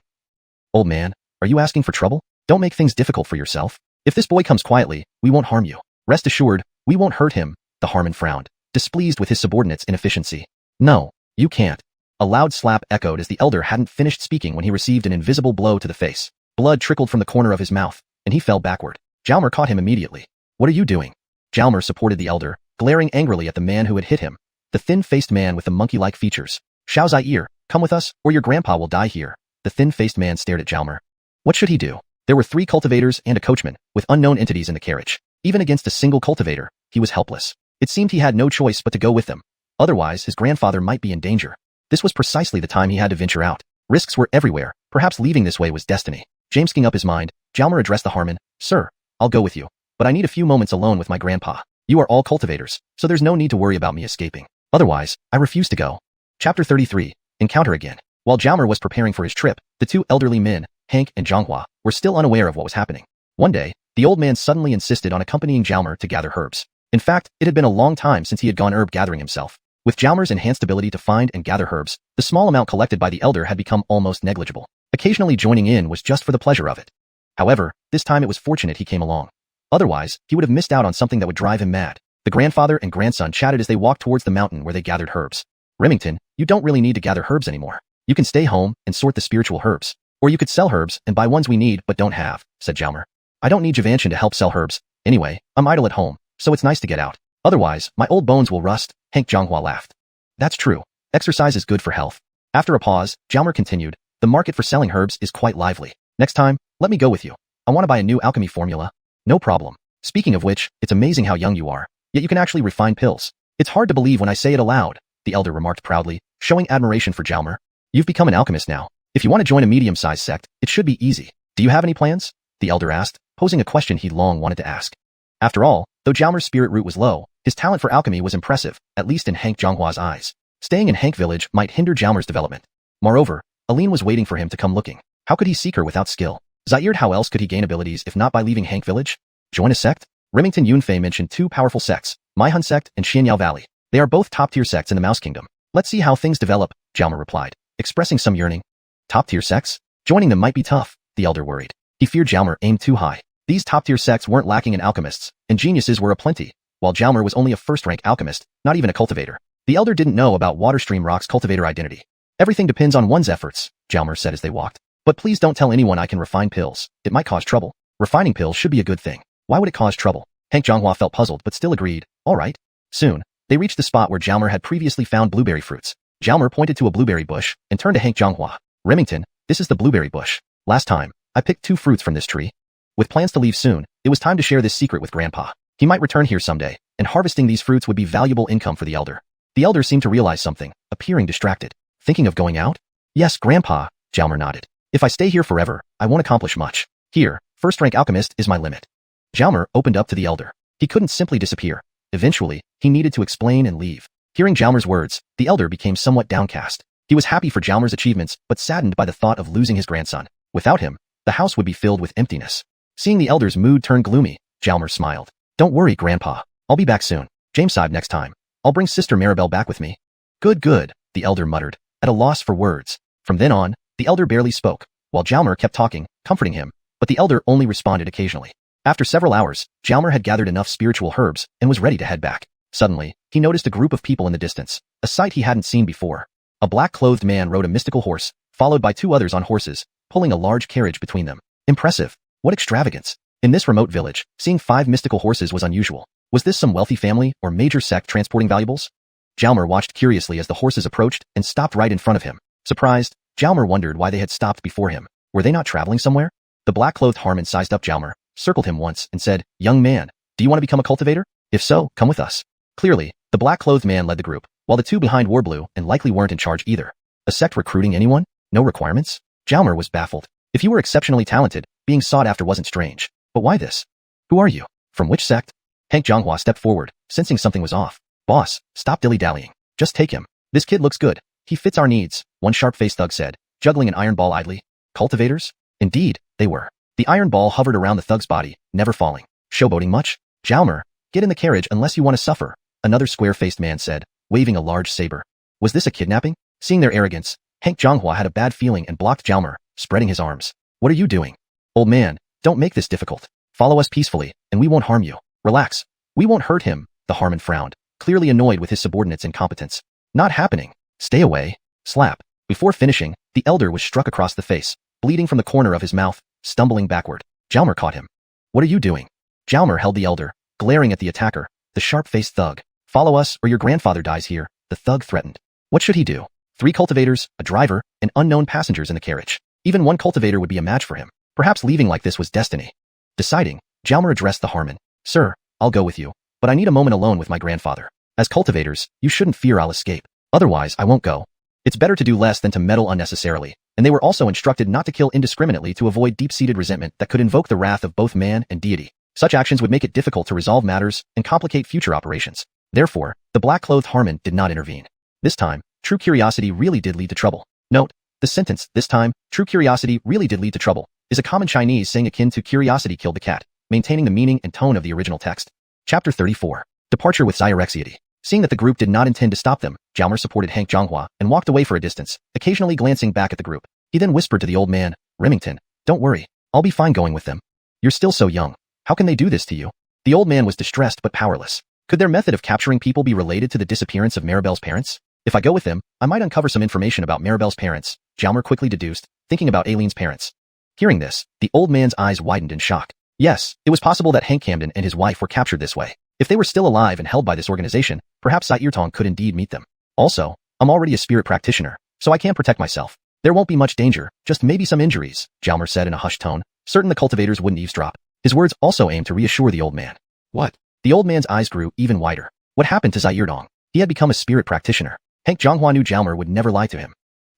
Old man, are you asking for trouble? Don't make things difficult for yourself. If this boy comes quietly, we won't harm you. Rest assured, we won't hurt him, the Harmon frowned, displeased with his subordinate's inefficiency. No, you can't. A loud slap echoed as the elder hadn't finished speaking when he received an invisible blow to the face. Blood trickled from the corner of his mouth, and he fell backward. Jalmer caught him immediately. What are you doing? Jalmer supported the elder, glaring angrily at the man who had hit him. The thin-faced man with the monkey-like features. Xiao Zaire, come with us, or your grandpa will die here. The thin-faced man stared at Jalmer. What should he do? There were 3 cultivators and a coachman, with unknown entities in the carriage. Even against a single cultivator, he was helpless. It seemed he had no choice but to go with them. Otherwise, his grandfather might be in danger. This was precisely the time he had to venture out. Risks were everywhere. Perhaps leaving this way was destiny. Jamesing up his mind, Jalmer addressed the Harmon. Sir, I'll go with you. But I need a few moments alone with my grandpa. You are all cultivators, so there's no need to worry about me escaping. Otherwise, I refuse to go. Chapter 33. Encounter again. While Jalmer was preparing for his trip, the 2 elderly men, Hank and Zhonghua, were still unaware of what was happening. One day, the old man suddenly insisted on accompanying Jalmer to gather herbs. In fact, it had been a long time since he had gone herb gathering himself. With Jalmer's enhanced ability to find and gather herbs, the small amount collected by the elder had become almost negligible. Occasionally joining in was just for the pleasure of it. However, this time it was fortunate he came along. Otherwise, he would have missed out on something that would drive him mad. The grandfather and grandson chatted as they walked towards the mountain where they gathered herbs. Remington, you don't really need to gather herbs anymore. You can stay home and sort the spiritual herbs. Or you could sell herbs and buy ones we need but don't have, said Jalmer. I don't need Javanshan to help sell herbs. Anyway, I'm idle at home, so it's nice to get out. Otherwise, my old bones will rust, Hank Zhonghua laughed. That's true. Exercise is good for health. After a pause, Jalmer continued, the market for selling herbs is quite lively. Next time, let me go with you. I want to buy a new alchemy formula. No problem. Speaking of which, it's amazing how young you are. Yet you can actually refine pills. It's hard to believe when I say it aloud, the elder remarked proudly, showing admiration for Jalmer. You've become an alchemist now. If you want to join a medium-sized sect, it should be easy. Do you have any plans? The elder asked, posing a question he'd long wanted to ask. After all, though Jalmer's spirit root was low, his talent for alchemy was impressive, at least in Hank Zhonghua's eyes. Staying in Hank Village might hinder Jalmer's development. Moreover, Aline was waiting for him to come looking. How could he seek her without skill? Zaire, how else could he gain abilities if not by leaving Hank Village? Join a sect? Remington Yunfei mentioned 2 powerful sects, Maihun Sect and Xianyao Valley. They are both top-tier sects in the Mouse Kingdom. Let's see how things develop, Jalmer replied, expressing some yearning. Top-tier sects? Joining them might be tough, the elder worried. He feared Jalmer aimed too high. These top-tier sects weren't lacking in alchemists, and geniuses were aplenty, while Jalmer was only a first-rank alchemist, not even a cultivator. The elder didn't know about Waterstream Rock's cultivator identity. Everything depends on one's efforts, Jalmer said as they walked. But please don't tell anyone I can refine pills. It might cause trouble. Refining pills should be a good thing. Why would it cause trouble? Hank Zhonghua felt puzzled but still agreed. All right. Soon, they reached the spot where Jalmer had previously found blueberry fruits. Jalmer pointed to a blueberry bush and turned to Hank Zhonghua. Remington, this is the blueberry bush. Last time, I picked 2 fruits from this tree. With plans to leave soon, it was time to share this secret with Grandpa. He might return here someday, and harvesting these fruits would be valuable income for the elder. The elder seemed to realize something, appearing distracted. Thinking of going out? Yes, Grandpa, Jalmer nodded. If I stay here forever, I won't accomplish much. Here, first-rank alchemist is my limit. Jalmer opened up to the elder. He couldn't simply disappear. Eventually, he needed to explain and leave. Hearing Jalmer's words, the elder became somewhat downcast. He was happy for Jalmer's achievements, but saddened by the thought of losing his grandson. Without him, the house would be filled with emptiness. Seeing the elder's mood turn gloomy, Jalmer smiled. Don't worry, Grandpa. I'll be back soon. James sighed next time. I'll bring Sister Maribel back with me. Good, the elder muttered, at a loss for words. From then on, the elder barely spoke, while Jalmer kept talking, comforting him, but the elder only responded occasionally. After several hours, Jalmer had gathered enough spiritual herbs and was ready to head back. Suddenly, he noticed a group of people in the distance, a sight he hadn't seen before. A black-clothed man rode a mystical horse, followed by 2 others on horses, pulling a large carriage between them. Impressive. What extravagance. In this remote village, seeing 5 mystical horses was unusual. Was this some wealthy family or major sect transporting valuables? Jalmer watched curiously as the horses approached and stopped right in front of him. Surprised, Jalmer wondered why they had stopped before him. Were they not traveling somewhere? The black-clothed Harmon sized up Jalmer, circled him once, and said, Young man, do you want to become a cultivator? If so, come with us. Clearly, the black-clothed man led the group, while the 2 behind wore blue and likely weren't in charge either. A sect recruiting anyone? No requirements? Jalmer was baffled. If you were exceptionally talented, being sought after wasn't strange. But why this? Who are you? From which sect? Hank Zhonghua stepped forward, sensing something was off. Boss, stop dilly-dallying. Just take him. This kid looks good. He fits our needs, one sharp-faced thug said, juggling an iron ball idly. Cultivators? Indeed, they were. The iron ball hovered around the thug's body, never falling. Showboating much? Jalmer, get in the carriage unless you want to suffer, another square-faced man said, waving a large saber. Was this a kidnapping? Seeing their arrogance, Hank Zhonghua had a bad feeling and blocked Jalmer, spreading his arms. What are you doing? Old man, don't make this difficult. Follow us peacefully, and we won't harm you. Relax. We won't hurt him, the Harmon frowned, clearly annoyed with his subordinate's incompetence. Not happening. Stay away. Slap. Before finishing, the elder was struck across the face, bleeding from the corner of his mouth, stumbling backward. Jalmer caught him. What are you doing? Jalmer held the elder, glaring at the attacker, the sharp-faced thug. Follow us or your grandfather dies here, the thug threatened. What should he do? 3 cultivators, a driver, and unknown passengers in the carriage. Even one cultivator would be a match for him. Perhaps leaving like this was destiny. Deciding, Jalmer addressed the Harmon. Sir, I'll go with you, but I need a moment alone with my grandfather. As cultivators, you shouldn't fear I'll escape. Otherwise, I won't go. It's better to do less than to meddle unnecessarily, and they were also instructed not to kill indiscriminately to avoid deep-seated resentment that could invoke the wrath of both man and deity. Such actions would make it difficult to resolve matters and complicate future operations. Therefore, the black-clothed Harmon did not intervene. This time, true curiosity really did lead to trouble. Note, the sentence, this time, true curiosity really did lead to trouble, is a common Chinese saying akin to curiosity killed the cat, maintaining the meaning and tone of the original text. Chapter 34. Departure with Xyrexiety. Seeing that the group did not intend to stop them, Jalmer supported Hank Zhonghua and walked away for a distance, occasionally glancing back at the group. He then whispered to the old man, Remington, don't worry, I'll be fine going with them. You're still so young. How can they do this to you? The old man was distressed but powerless. Could their method of capturing people be related to the disappearance of Maribel's parents? If I go with them, I might uncover some information about Maribel's parents, Jalmer quickly deduced, thinking about Aileen's parents. Hearing this, the old man's eyes widened in shock. Yes, it was possible that Hank Camden and his wife were captured this way. If they were still alive and held by this organization, perhaps EATER1 could indeed meet them. Also, I'm already a spirit practitioner, so I can protect myself. There won't be much danger, just maybe some injuries, Jalmer said in a hushed tone, certain the cultivators wouldn't eavesdrop. His words also aimed to reassure the old man. What? The old man's eyes grew even wider. What happened to EATER1? He had become a spirit practitioner. Hank Zhonghua knew Jalmer would never lie to him.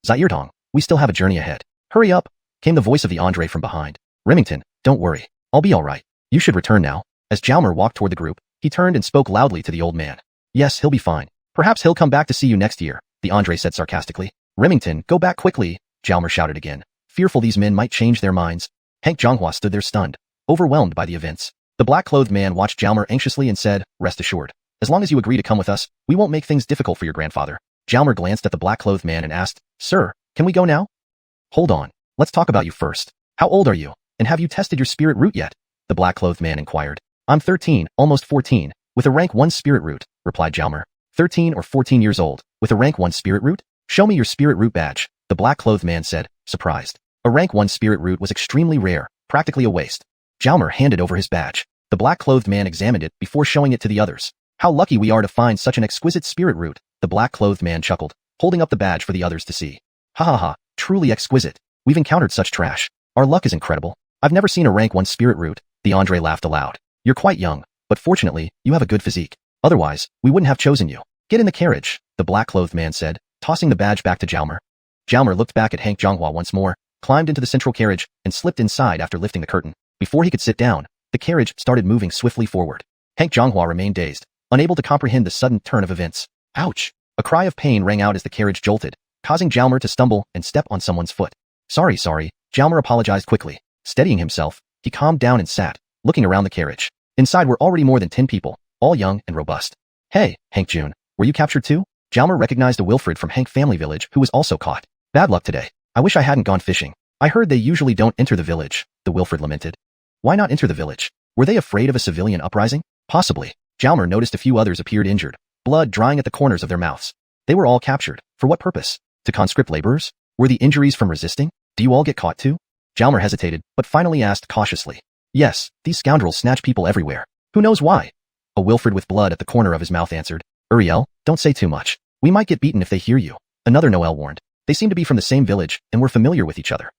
EATER1, we still have a journey ahead. Hurry up, came the voice of the Andre from behind. Remington, don't worry. I'll be all right. You should return now. As Jalmer walked toward the group, he turned and spoke loudly to the old man. Yes, he'll be fine. Perhaps he'll come back to see you next year, the Andre said sarcastically. Remington, go back quickly, Jalmer shouted again, fearful these men might change their minds. Hank Zhonghua stood there stunned, overwhelmed by the events. The black-clothed man watched Jalmer anxiously and said, rest assured, as long as you agree to come with us, we won't make things difficult for your grandfather. Jalmer glanced at the black-clothed man and asked, Sir, can we go now? Hold on, let's talk about you first. How old are you, and have you tested your spirit root yet? The black-clothed man inquired. I'm 13, almost 14, with a rank 1 spirit root, replied Jalmer. 13 or 14 years old, with a rank 1 spirit root? Show me your spirit root badge, the black-clothed man said, surprised. A rank 1 spirit root was extremely rare, practically a waste. Jalmer handed over his badge. The black-clothed man examined it before showing it to the others. How lucky we are to find such an exquisite spirit root, the black-clothed man chuckled, holding up the badge for the others to see. Ha ha ha, truly exquisite. We've encountered such trash. Our luck is incredible. I've never seen a rank 1 spirit root, the Andre laughed aloud. You're quite young, but fortunately, you have a good physique. Otherwise, we wouldn't have chosen you. Get in the carriage, the black-clothed man said, tossing the badge back to Jalmer. Jalmer looked back at Hank Zhonghua once more, climbed into the central carriage, and slipped inside after lifting the curtain. Before he could sit down, the carriage started moving swiftly forward. Hank Zhonghua remained dazed, unable to comprehend the sudden turn of events. Ouch! A cry of pain rang out as the carriage jolted, causing Jalmer to stumble and step on someone's foot. Sorry, Jalmer apologized quickly. Steadying himself, he calmed down and sat, looking around the carriage. Inside were already more than 10 people, all young and robust. Hey, Hank June, were you captured too? Jalmer recognized a Wilfred from Hank family village who was also caught. Bad luck today. I wish I hadn't gone fishing. I heard they usually don't enter the village, the Wilfred lamented. Why not enter the village? Were they afraid of a civilian uprising? Possibly. Jalmer noticed a few others appeared injured, blood drying at the corners of their mouths. They were all captured. For what purpose? To conscript laborers? Were the injuries from resisting? Do you all get caught too? Jalmer hesitated, but finally asked cautiously. Yes, these scoundrels snatch people everywhere. Who knows why? A Wilfred with blood at the corner of his mouth answered. Uriel, don't say too much. We might get beaten if they hear you. Another Noel warned. They seem to be from the same village and were familiar with each other.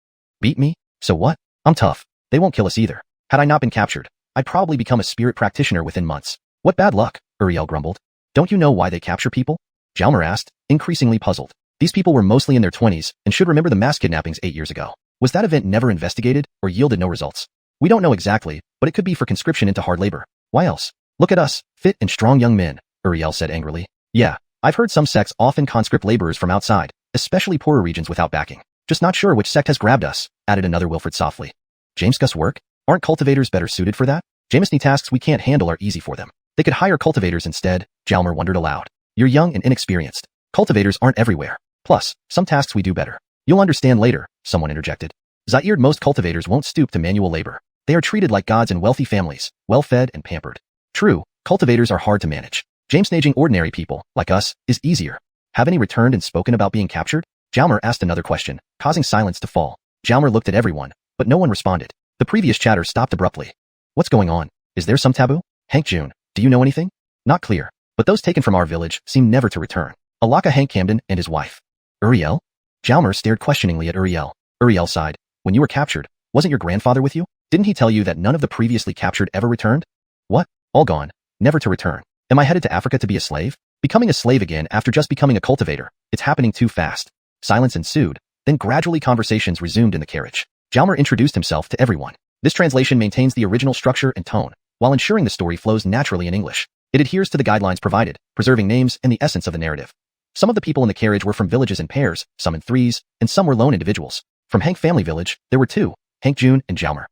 Beat me? So what? I'm tough. They won't kill us either. Had I not been captured, I'd probably become a spirit practitioner within months. What bad luck, Uriel grumbled. Don't you know why they capture people? Jalmer asked, increasingly puzzled. These people were mostly in their 20s and should remember the mass kidnappings 8 years ago. Was that event never investigated or yielded no results? We don't know exactly, but it could be for conscription into hard labor. Why else? Look at us, fit and strong young men, Uriel said angrily. Yeah, I've heard some sects often conscript laborers from outside, especially poorer regions without backing. Just not sure which sect has grabbed us, added another Wilfred softly. James Gus work? Aren't cultivators better suited for that? Jamestown tasks we can't handle are easy for them. They could hire cultivators instead, Jalmer wondered aloud. You're young and inexperienced. Cultivators aren't everywhere. Plus, some tasks we do better. You'll understand later, someone interjected. Zaire, most cultivators won't stoop to manual labor. They are treated like gods in wealthy families, well-fed and pampered. True, cultivators are hard to manage. Jamesnaging ordinary people, like us, is easier. Have any returned and spoken about being captured? Jalmer asked another question, causing silence to fall. Jalmer looked at everyone, but no one responded. The previous chatter stopped abruptly. What's going on? Is there some taboo? Hank June, do you know anything? Not clear, but those taken from our village seem never to return. Alaka Hank Camden and his wife. Uriel? Jalmer stared questioningly at Uriel. Uriel sighed. When you were captured, Wasn't your grandfather with you? Didn't he tell you that none of the previously captured ever returned? What? All gone, never to return. Am I headed to Africa to be a slave? Becoming a slave again after just becoming a cultivator. It's happening too fast. Silence ensued, then gradually conversations resumed in the carriage. Jalmer introduced himself to everyone. This translation maintains the original structure and tone, while ensuring the story flows naturally in English. It adheres to the guidelines provided, preserving names and the essence of the narrative. Some of the people in the carriage were from villages in pairs, some in threes, and some were lone individuals. From Hank family village, there were two, Hank June and Jalmer.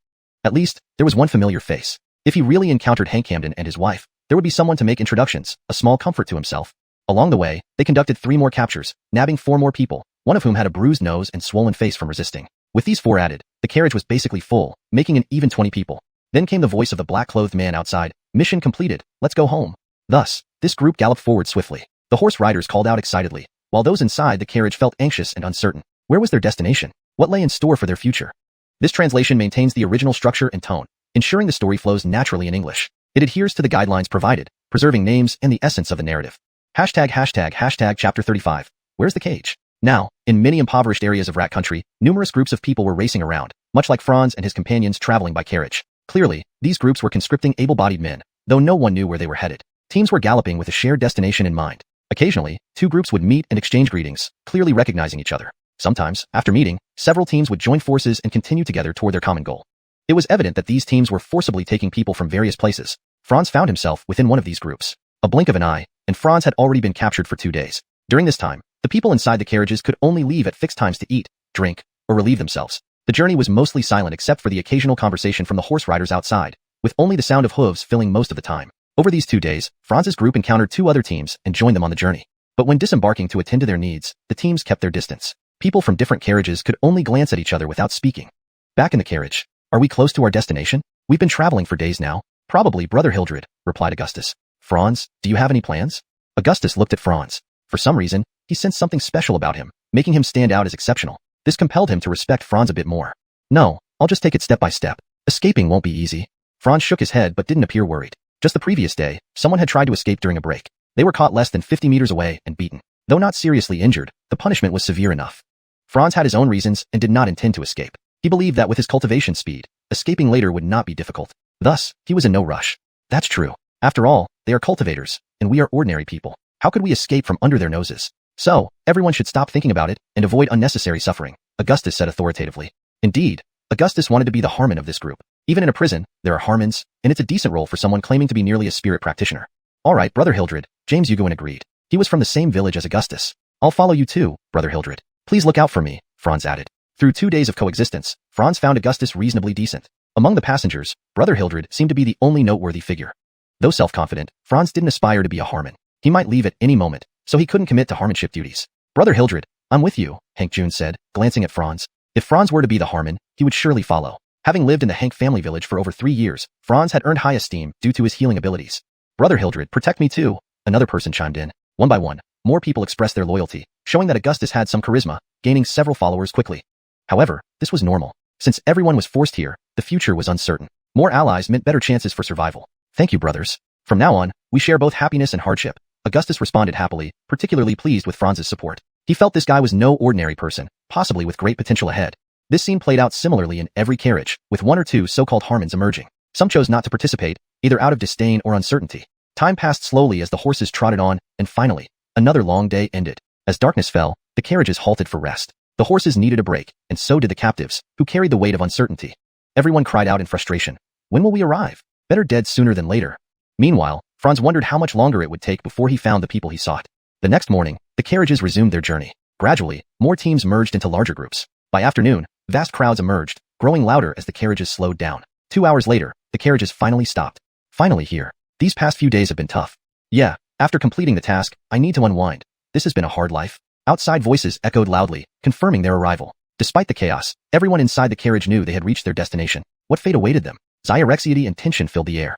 At least, there was one familiar face. If he really encountered Hank Camden and his wife, there would be someone to make introductions, a small comfort to himself. Along the way, they conducted 3 more captures, nabbing 4 more people, one of whom had a bruised nose and swollen face from resisting. With these 4 added, the carriage was basically full, making an even 20 people. Then came the voice of the black-clothed man outside. Mission completed, let's go home. Thus, this group galloped forward swiftly. The horse riders called out excitedly, while those inside the carriage felt anxious and uncertain. Where was their destination? What lay in store for their future? This translation maintains the original structure and tone, ensuring the story flows naturally in English. It adheres to the guidelines provided, preserving names and the essence of the narrative. ####Chapter 35. Where's the cage? Now, in many impoverished areas of Rat Country, numerous groups of people were racing around, much like Franz and his companions traveling by carriage. Clearly, these groups were conscripting able-bodied men, though no one knew where they were headed. Teams were galloping with a shared destination in mind. Occasionally, 2 groups would meet and exchange greetings, clearly recognizing each other. Sometimes, after meeting, several teams would join forces and continue together toward their common goal. It was evident that these teams were forcibly taking people from various places. Franz found himself within one of these groups. A blink of an eye, and Franz had already been captured for 2 days. During this time, the people inside the carriages could only leave at fixed times to eat, drink, or relieve themselves. The journey was mostly silent except for the occasional conversation from the horse riders outside, with only the sound of hooves filling most of the time. Over these 2 days, Franz's group encountered 2 other teams and joined them on the journey. But when disembarking to attend to their needs, the teams kept their distance. People from different carriages could only glance at each other without speaking. Back in the carriage. Are we close to our destination? We've been traveling for days now. Probably, Brother Hildred, replied Augustus. Franz, do you have any plans? Augustus looked at Franz. For some reason, he sensed something special about him, making him stand out as exceptional. This compelled him to respect Franz a bit more. No, I'll just take it step by step. Escaping won't be easy. Franz shook his head but didn't appear worried. Just the previous day, someone had tried to escape during a break. They were caught less than 50 meters away and beaten. Though not seriously injured, the punishment was severe enough. Franz had his own reasons and did not intend to escape. He believed that with his cultivation speed, escaping later would not be difficult. Thus, he was in no rush. That's true. After all, they are cultivators, and we are ordinary people. How could we escape from under their noses? So, everyone should stop thinking about it and avoid unnecessary suffering, Augustus said authoritatively. Indeed, Augustus wanted to be the Harmon of this group. Even in a prison, there are Harmons, and it's a decent role for someone claiming to be nearly a spirit practitioner. All right, Brother Hildred, James Hugoin agreed. He was from the same village as Augustus. I'll follow you too, Brother Hildred. Please look out for me, Franz added. Through 2 days of coexistence, Franz found Augustus reasonably decent. Among the passengers, Brother Hildred seemed to be the only noteworthy figure. Though self-confident, Franz didn't aspire to be a Harmon. He might leave at any moment, so he couldn't commit to Harmonship duties. Brother Hildred, I'm with you, Hank June said, glancing at Franz. If Franz were to be the Harmon, he would surely follow. Having lived in the Hank family village for over 3 years, Franz had earned high esteem due to his healing abilities. Brother Hildred, protect me too, another person chimed in. One by one, more people expressed their loyalty, showing that Augustus had some charisma, gaining several followers quickly. However, this was normal. Since everyone was forced here, the future was uncertain. More allies meant better chances for survival. Thank you, brothers. From now on, we share both happiness and hardship. Augustus responded happily, particularly pleased with Franz's support. He felt this guy was no ordinary person, possibly with great potential ahead. This scene played out similarly in every carriage, with 1 or 2 so-called Harmons emerging. Some chose not to participate, either out of disdain or uncertainty. Time passed slowly as the horses trotted on, and finally, another long day ended. As darkness fell, the carriages halted for rest. The horses needed a break, and so did the captives, who carried the weight of uncertainty. Everyone cried out in frustration. When will we arrive? Better dead sooner than later. Meanwhile, Franz wondered how much longer it would take before he found the people he sought. The next morning, the carriages resumed their journey. Gradually, more teams merged into larger groups. By afternoon, vast crowds emerged, growing louder as the carriages slowed down. 2 hours later, the carriages finally stopped. Finally here. These past few days have been tough. Yeah, after completing the task, I need to unwind. This has been a hard life. Outside voices echoed loudly, confirming their arrival. Despite the chaos, everyone inside the carriage knew they had reached their destination. What fate awaited them? Xirexiety and tension filled the air.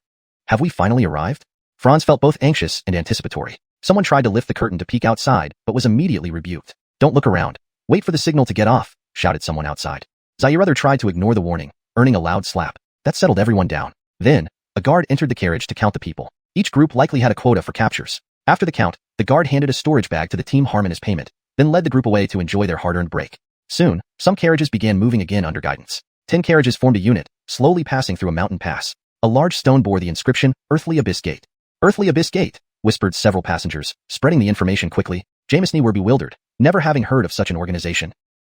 Have we finally arrived? Franz felt both anxious and anticipatory. Someone tried to lift the curtain to peek outside, but was immediately rebuked. Don't look around. Wait for the signal to get off, shouted someone outside. Xireother tried to ignore the warning, earning a loud slap. That settled everyone down. Then, a guard entered the carriage to count the people. Each group likely had a quota for captures. After the count, the guard handed a storage bag to the team Harmon as payment, then led the group away to enjoy their hard-earned break. Soon, some carriages began moving again under guidance. 10 carriages formed a unit, slowly passing through a mountain pass. A large stone bore the inscription, Earthly Abyss Gate. Earthly Abyss Gate, whispered several passengers, spreading the information quickly. James and I were bewildered, never having heard of such an organization.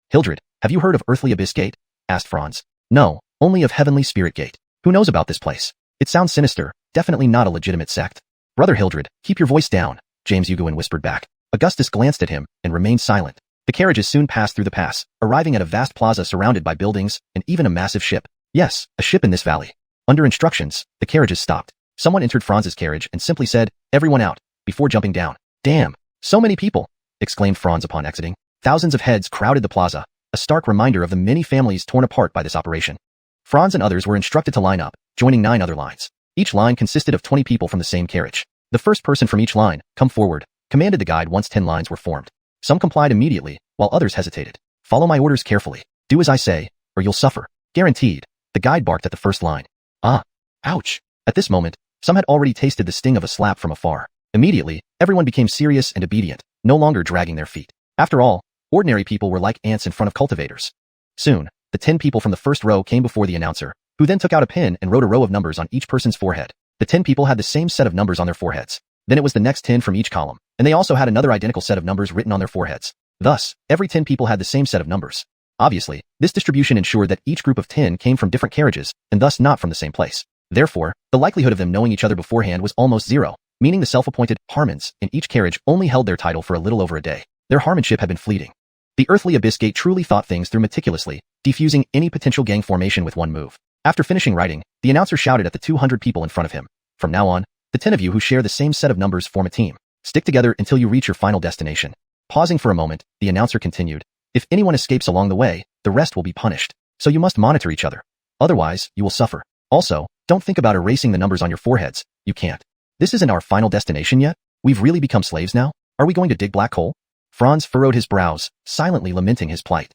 Hildred, have you heard of Earthly Abyss Gate? Asked Franz. No, only of Heavenly Spirit Gate. Who knows about this place? It sounds sinister, definitely not a legitimate sect. Brother Hildred, keep your voice down, James Hugoin whispered back. Augustus glanced at him and remained silent. The carriages soon passed through the pass, arriving at a vast plaza surrounded by buildings and even a massive ship. Yes, a ship in this valley. Under instructions, the carriages stopped. Someone entered Franz's carriage and simply said, "Everyone out," before jumping down. Damn, so many people, exclaimed Franz upon exiting. Thousands of heads crowded the plaza, a stark reminder of the many families torn apart by this operation. Franz and others were instructed to line up, joining 9 other lines. Each line consisted of 20 people from the same carriage. The first person from each line, come forward, commanded the guide once 10 lines were formed. Some complied immediately, while others hesitated. Follow my orders carefully. Do as I say, or you'll suffer. Guaranteed, the guide barked at the first line. Ah, ouch. At this moment, some had already tasted the sting of a slap from afar. Immediately, everyone became serious and obedient, no longer dragging their feet. After all, ordinary people were like ants in front of cultivators. Soon, the 10 people from the first row came before the announcer, who then took out a pen and wrote a row of numbers on each person's forehead. The 10 people had the same set of numbers on their foreheads. Then it was the next 10 from each column, and they also had another identical set of numbers written on their foreheads. Thus, every 10 people had the same set of numbers. Obviously, this distribution ensured that each group of 10 came from different carriages, and thus not from the same place. Therefore, the likelihood of them knowing each other beforehand was almost zero, meaning the self-appointed Harmons in each carriage only held their title for a little over a day. Their Harmonship had been fleeting. The Earthly Abyss Gate truly thought things through meticulously, defusing any potential gang formation with one move. After finishing writing, the announcer shouted at the 200 people in front of him. From now on, the 10 of you who share the same set of numbers form a team. Stick together until you reach your final destination. Pausing for a moment, the announcer continued. If anyone escapes along the way, the rest will be punished. So you must monitor each other. Otherwise, you will suffer. Also, don't think about erasing the numbers on your foreheads. You can't. This isn't our final destination yet? We've really become slaves now? Are we going to dig black coal? Franz furrowed his brows, silently lamenting his plight.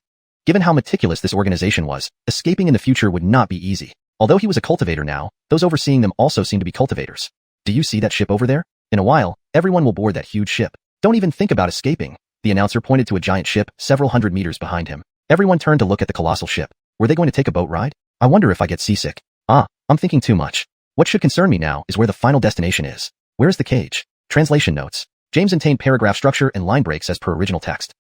Given how meticulous this organization was, escaping in the future would not be easy. Although he was a cultivator now, those overseeing them also seemed to be cultivators. Do you see that ship over there? In a while, everyone will board that huge ship. Don't even think about escaping. The announcer pointed to a giant ship several hundred meters behind him. Everyone turned to look at the colossal ship. Were they going to take a boat ride? I wonder if I get seasick. I'm thinking too much. What should concern me now is where the final destination is. Where is the cage? Translation notes. James maintained paragraph structure and line breaks as per original text.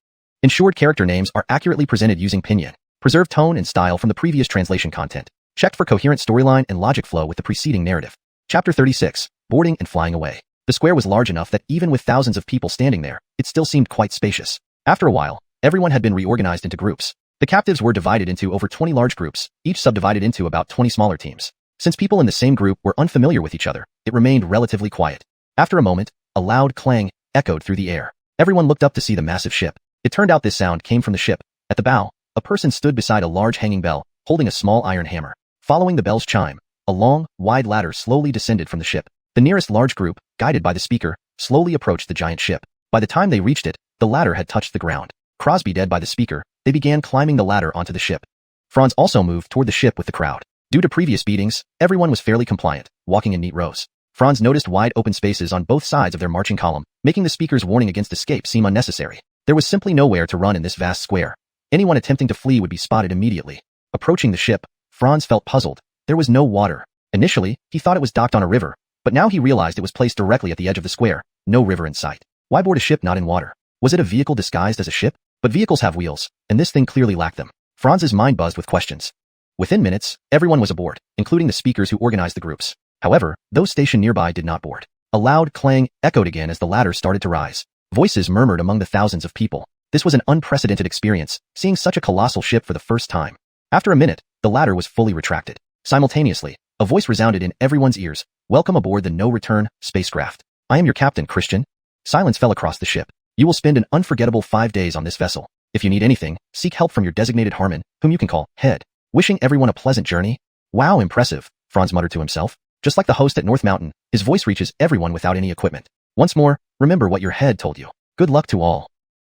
Ensured character names are accurately presented using pinyin. Preserved tone and style from the previous translation content. Checked for coherent storyline and logic flow with the preceding narrative. Chapter 36, Boarding and Flying Away. The square was large enough that even with thousands of people standing there, it still seemed quite spacious. After a while, everyone had been reorganized into groups. The captives were divided into over 20 large groups, each subdivided into about 20 smaller teams. Since people in the same group were unfamiliar with each other, it remained relatively quiet. After a moment, a loud clang echoed through the air. Everyone looked up to see the massive ship. It turned out this sound came from the ship. At the bow, a person stood beside a large hanging bell, holding a small iron hammer. Following the bell's chime, a long, wide ladder slowly descended from the ship. The nearest large group, guided by the speaker, slowly approached the giant ship. By the time they reached it, the ladder had touched the ground. Crosby led by the speaker, they began climbing the ladder onto the ship. Franz also moved toward the ship with the crowd. Due to previous beatings, everyone was fairly compliant, walking in neat rows. Franz noticed wide open spaces on both sides of their marching column, making the speaker's warning against escape seem unnecessary. There was simply nowhere to run in this vast square. Anyone attempting to flee would be spotted immediately. Approaching the ship, Franz felt puzzled. There was no water. Initially, he thought it was docked on a river, but now he realized it was placed directly at the edge of the square, no river in sight. Why board a ship not in water? Was it a vehicle disguised as a ship? But vehicles have wheels, and this thing clearly lacked them. Franz's mind buzzed with questions. Within minutes, everyone was aboard, including the speakers who organized the groups. However, those stationed nearby did not board. A loud clang echoed again as the ladder started to rise. Voices murmured among the thousands of people. This was an unprecedented experience, seeing such a colossal ship for the first time. After a minute, the ladder was fully retracted. Simultaneously, a voice resounded in everyone's ears. Welcome aboard the no-return spacecraft. I am your captain, Christian. Silence fell across the ship. You will spend an unforgettable 5 days on this vessel. If you need anything, seek help from your designated Harmon, whom you can call Head. Wishing everyone a pleasant journey. Wow, impressive, Franz muttered to himself. Just like the host at North Mountain, his voice reaches everyone without any equipment. Once more, remember what your head told you. Good luck to all.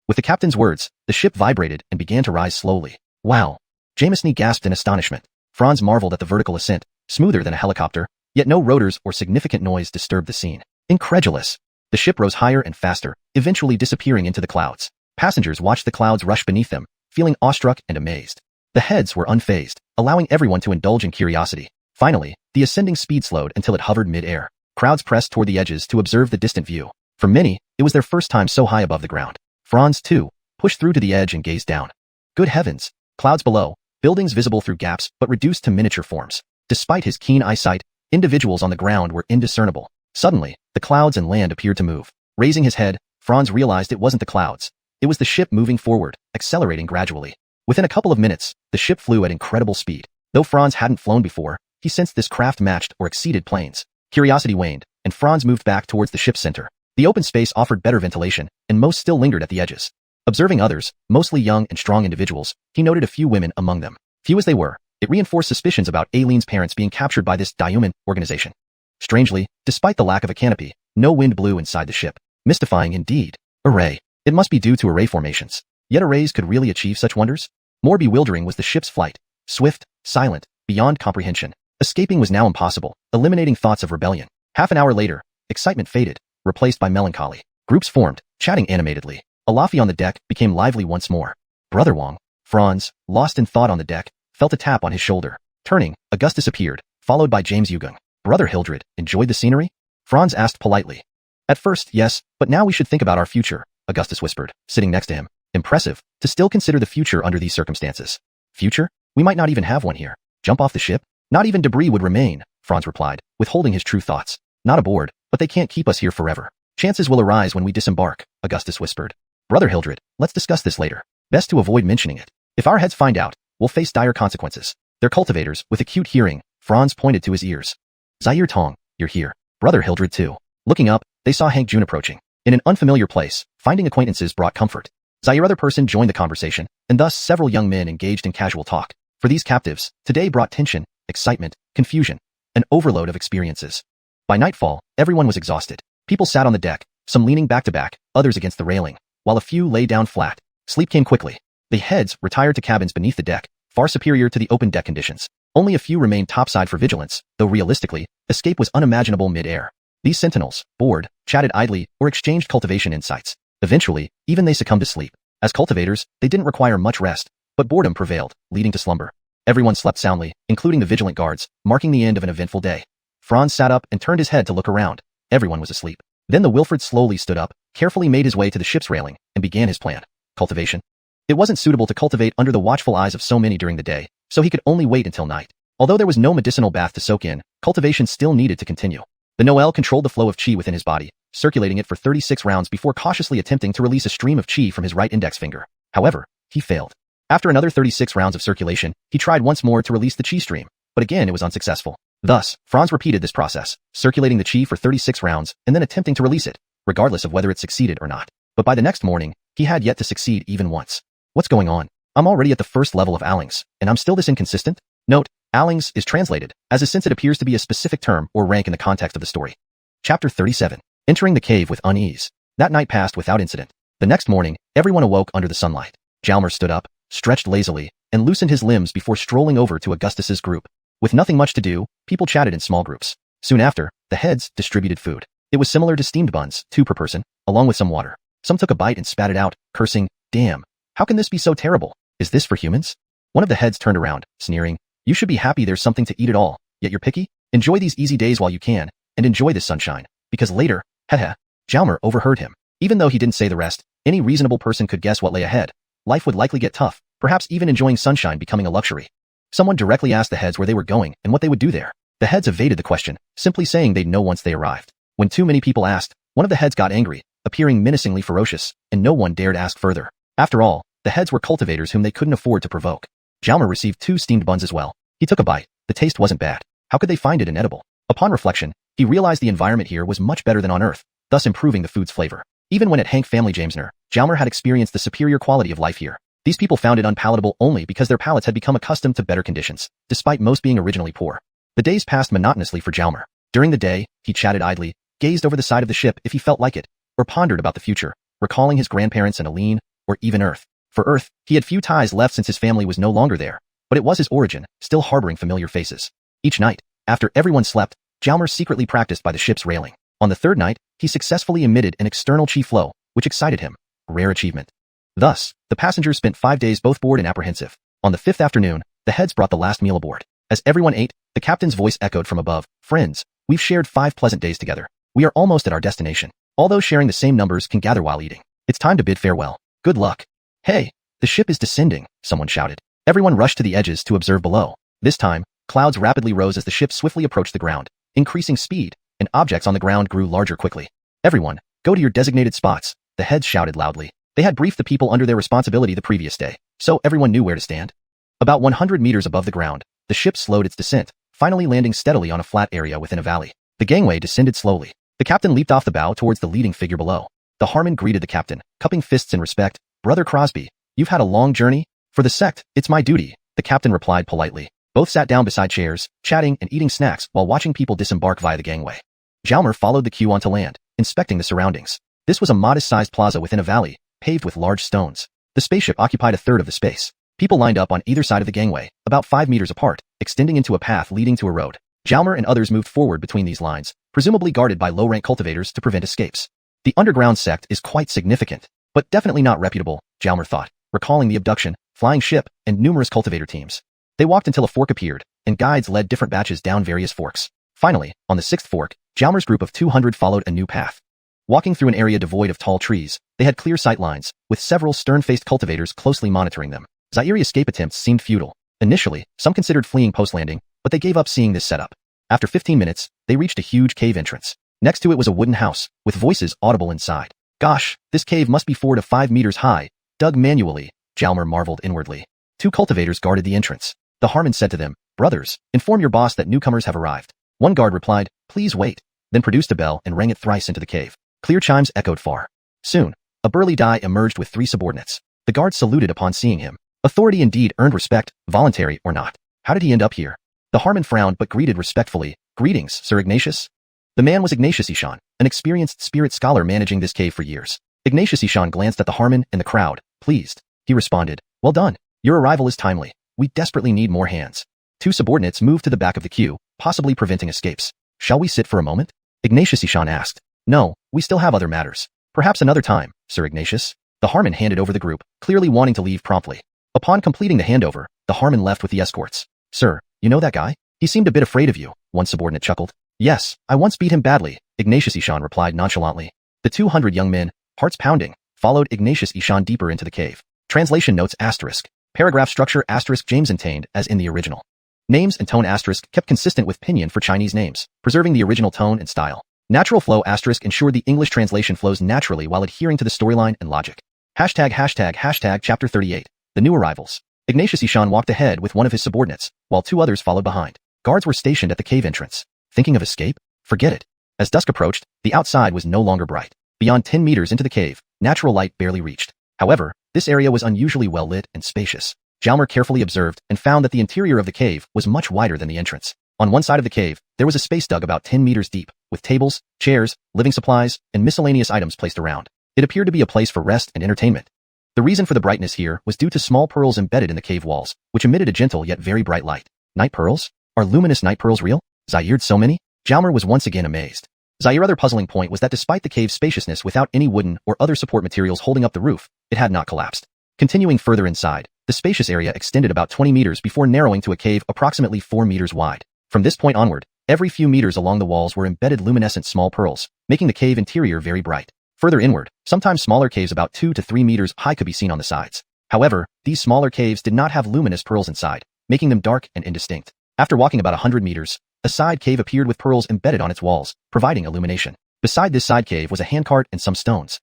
With the captain's words, the ship vibrated and began to rise slowly. Wow. Jameson gasped in astonishment. Franz marveled at the vertical ascent, smoother than a helicopter, yet no rotors or significant noise disturbed the scene. Incredulous. The ship rose higher and faster, eventually disappearing into the clouds. Passengers watched the clouds rush beneath them, feeling awestruck and amazed. The heads were unfazed. allowing everyone to indulge in curiosity. Finally, the ascending speed slowed until it hovered mid-air. Crowds pressed toward the edges to observe the distant view. For many, it was their first time so high above the ground. Franz, too, pushed through to the edge and gazed down. Good heavens! Clouds below, buildings visible through gaps but reduced to miniature forms. Despite his keen eyesight, individuals on the ground were indiscernible. Suddenly, the clouds and land appeared to move. Raising his head, Franz realized it wasn't the clouds. It was the ship moving forward, accelerating gradually. Within a couple of minutes, the ship flew at incredible speed. Though Franz hadn't flown before, he sensed this craft matched or exceeded planes. Curiosity waned, and Franz moved back towards the ship's center. The open space offered better ventilation, and most still lingered at the edges. Observing others, mostly young and strong individuals, he noted a few women among them. Few as they were, it reinforced suspicions about Aileen's parents being captured by this Dihuman organization. Strangely, despite the lack of a canopy, no wind blew inside the ship. Mystifying indeed. Array. It must be due to array formations. Yet arrays could really achieve such wonders? More bewildering was the ship's flight. Swift, silent, beyond comprehension. Escaping was now impossible, eliminating thoughts of rebellion. Half an hour later, excitement faded, replaced by melancholy. Groups formed, chatting animatedly. Alafi on the deck became lively once more. Brother Wong. Franz, lost in thought on the deck, felt a tap on his shoulder. Turning, Augustus appeared, followed by James Yugung. Brother Hildred, enjoyed the scenery? Franz asked politely. At first, yes, but now we should think about our future, Augustus whispered, sitting next to him. Impressive, to still consider the future under these circumstances. Future? We might not even have one here. Jump off the ship? Not even debris would remain, Franz replied, withholding his true thoughts. Not aboard, but they can't keep us here forever. Chances will arise when we disembark, Augustus whispered. Brother Hildred, let's discuss this later. Best to avoid mentioning it. If our heads find out, we'll face dire consequences. They're cultivators, with acute hearing. Franz pointed to his ears. Zaire Tong, you're here. Brother Hildred too. Looking up, they saw Hank June approaching. In an unfamiliar place, finding acquaintances brought comfort. Zaire other person joined the conversation, and thus several young men engaged in casual talk. For these captives, today brought tension, excitement, confusion, an overload of experiences. By nightfall, everyone was exhausted. People sat on the deck, some leaning back to back, others against the railing, while a few lay down flat. Sleep came quickly. The heads retired to cabins beneath the deck, far superior to the open deck conditions. Only a few remained topside for vigilance, though realistically, escape was unimaginable mid-air. These sentinels, bored, chatted idly, or exchanged cultivation insights. Eventually, even they succumbed to sleep. As cultivators, they didn't require much rest, but boredom prevailed, leading to slumber. Everyone slept soundly, including the vigilant guards, marking the end of an eventful day. Franz sat up and turned his head to look around. Everyone was asleep. Then the Wilfred slowly stood up, carefully made his way to the ship's railing, and began his plan. Cultivation. It wasn't suitable to cultivate under the watchful eyes of so many during the day, so he could only wait until night. Although there was no medicinal bath to soak in, cultivation still needed to continue. The Noel controlled the flow of chi within his body, circulating it for 36 rounds before cautiously attempting to release a stream of chi from his right index finger. However, he failed. After another 36 rounds of circulation, he tried once more to release the chi stream, but again it was unsuccessful. Thus, Franz repeated this process, circulating the chi for 36 rounds and then attempting to release it, regardless of whether it succeeded or not. But by the next morning, he had yet to succeed even once. What's going on? I'm already at the first level of Allings, and I'm still this inconsistent? Note, Allings is translated as a since it appears to be a specific term or rank in the context of the story. Chapter 37. Entering the cave with unease. That night passed without incident. The next morning, everyone awoke under the sunlight. Jalmer stood up, stretched lazily, and loosened his limbs before strolling over to Augustus's group. With nothing much to do, people chatted in small groups. Soon after, the heads distributed food. It was similar to steamed buns, 2 per person, along with some water. Some took a bite and spat it out, cursing, "Damn, how can this be so terrible? Is this for humans?" One of the heads turned around, sneering, "You should be happy there's something to eat at all, yet you're picky? Enjoy these easy days while you can, and enjoy this sunshine, because later, heh." Jalmer overheard him. Even though he didn't say the rest, any reasonable person could guess what lay ahead. Life would likely get tough, perhaps even enjoying sunshine becoming a luxury. Someone directly asked the heads where they were going and what they would do there. The heads evaded the question, simply saying they'd know once they arrived. When too many people asked, one of the heads got angry, appearing menacingly ferocious, and no one dared ask further. After all, the heads were cultivators whom they couldn't afford to provoke. Jalmer received 2 steamed buns as well. He took a bite. The taste wasn't bad. How could they find it inedible? Upon reflection, he realized the environment here was much better than on Earth, thus improving the food's flavor. Even when at Hank Family Jamesner, Jalmer had experienced the superior quality of life here. These people found it unpalatable only because their palates had become accustomed to better conditions, despite most being originally poor. The days passed monotonously for Jalmer. During the day, he chatted idly, gazed over the side of the ship if he felt like it, or pondered about the future, recalling his grandparents and Aline, or even Earth. For Earth, he had few ties left since his family was no longer there, but it was his origin, still harboring familiar faces. Each night, after everyone slept, Jalmer secretly practiced by the ship's railing. On the 3rd night, he successfully emitted an external chi flow, which excited him. Rare achievement. Thus, the passengers spent 5 days both bored and apprehensive. On the 5th afternoon, The heads brought the last meal aboard. As everyone ate, the captain's voice echoed from above. Friends, we've shared 5 pleasant days together. We are almost at our destination. All those sharing the same numbers can gather while eating. It's time to bid farewell. Good luck. Hey, the ship is descending, someone shouted. Everyone rushed to the edges to observe below. This time, clouds rapidly rose as the ship swiftly approached the ground, increasing speed, and objects on the ground grew larger quickly. Everyone, go to your designated spots, the heads shouted loudly. They had briefed the people under their responsibility the previous day, so everyone knew where to stand. About 100 meters above the ground, the ship slowed its descent, finally landing steadily on a flat area within a valley. The gangway descended slowly. The captain leaped off the bow towards the leading figure below. The Harmon greeted the captain, cupping fists in respect. Brother Crosby, you've had a long journey? For the sect, it's my duty, the captain replied politely. Both sat down beside chairs, chatting and eating snacks while watching people disembark via the gangway. Jalmer followed the queue onto land, inspecting the surroundings. This was a modest-sized plaza within a valley, paved with large stones. The spaceship occupied a third of the space. People lined up on either side of the gangway, about 5 meters apart, extending into a path leading to a road. Jalmer and others moved forward between these lines, presumably guarded by low-rank cultivators to prevent escapes. The underground sect is quite significant, but definitely not reputable, Jalmer thought, recalling the abduction, flying ship, and numerous cultivator teams. They walked until a fork appeared, and guides led different batches down various forks. Finally, on the 6th fork, Jalmer's group of 200 followed a new path. Walking through an area devoid of tall trees, they had clear sight lines, with several stern-faced cultivators closely monitoring them. Zaire escape attempts seemed futile. Initially, some considered fleeing post-landing, but they gave up seeing this setup. After 15 minutes, they reached a huge cave entrance. Next to it was a wooden house, with voices audible inside. Gosh, this cave must be 4 to 5 meters high, dug manually, Jalmer marveled inwardly. 2 cultivators guarded the entrance. The Harmon said to them, Brothers, inform your boss that newcomers have arrived. One guard replied, Please wait, then produced a bell and rang it thrice into the cave. Clear chimes echoed far. Soon, a burly Dai emerged with 3 subordinates. The guard saluted upon seeing him. Authority indeed earned respect, voluntary or not. How did he end up here? The Harmon frowned but greeted respectfully. Greetings, Sir Ignatius. The man was Ignatius Ishan, an experienced spirit scholar managing this cave for years. Ignatius Ishan glanced at the Harmon and the crowd, pleased. He responded, Well done. Your arrival is timely. We desperately need more hands. 2 subordinates moved to the back of the queue, possibly preventing escapes. Shall we sit for a moment? Ignatius Ishan asked. No, we still have other matters. Perhaps another time, Sir Ignatius. The Harmon handed over the group, clearly wanting to leave promptly. Upon completing the handover, the Harmon left with the escorts. Sir, you know that guy? He seemed a bit afraid of you, one subordinate chuckled. Yes, I once beat him badly, Ignatius Ishan replied nonchalantly. The 200 young men, hearts pounding, followed Ignatius Ishan deeper into the cave. Translation notes asterisk. Paragraph structure asterisk James maintained as in the original. Names and tone asterisk kept consistent with pinyin for Chinese names, preserving the original tone and style. Natural flow asterisk ensured the English translation flows naturally while adhering to the storyline and logic. Hashtag chapter 38. The new arrivals. Ignatius Ishan walked ahead with one of his subordinates, while 2 others followed behind. Guards were stationed at the cave entrance. Thinking of escape? Forget it. As dusk approached, the outside was no longer bright. Beyond 10 meters into the cave, natural light barely reached. However, this area was unusually well lit and spacious. Jalmer carefully observed and found that the interior of the cave was much wider than the entrance. On one side of the cave, there was a space dug about 10 meters deep, with tables, chairs, living supplies, and miscellaneous items placed around. It appeared to be a place for rest and entertainment. The reason for the brightness here was due to small pearls embedded in the cave walls, which emitted a gentle yet very bright light. Night pearls? Are luminous night pearls real? Zaire'd so many? Jalmer was once again amazed. Zaire's other puzzling point was that despite the cave's spaciousness without any wooden or other support materials holding up the roof, it had not collapsed. Continuing further inside, the spacious area extended about 20 meters before narrowing to a cave approximately 4 meters wide. From this point onward, every few meters along the walls were embedded luminescent small pearls, making the cave interior very bright. Further inward, sometimes smaller caves about 2 to 3 meters high could be seen on the sides. However, these smaller caves did not have luminous pearls inside, making them dark and indistinct. After walking about 100 meters, a side cave appeared with pearls embedded on its walls, providing illumination. Beside this side cave was a handcart and some stones.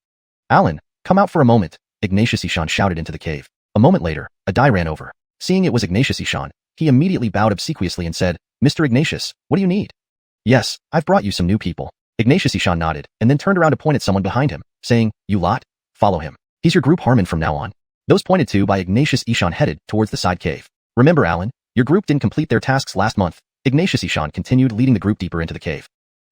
Alan, come out for a moment, Ignatius Ishan shouted into the cave. A moment later, a Dai ran over. Seeing it was Ignatius Ishan, he immediately bowed obsequiously and said, Mr. Ignatius, what do you need? Yes, I've brought you some new people. Ignatius Ishan nodded, and then turned around to point at someone behind him, saying, You lot? Follow him. He's your group Harmon from now on. Those pointed to by Ignatius Ishan headed towards the side cave. Remember, Alan, your group didn't complete their tasks last month. Ignatius Ishan continued leading the group deeper into the cave.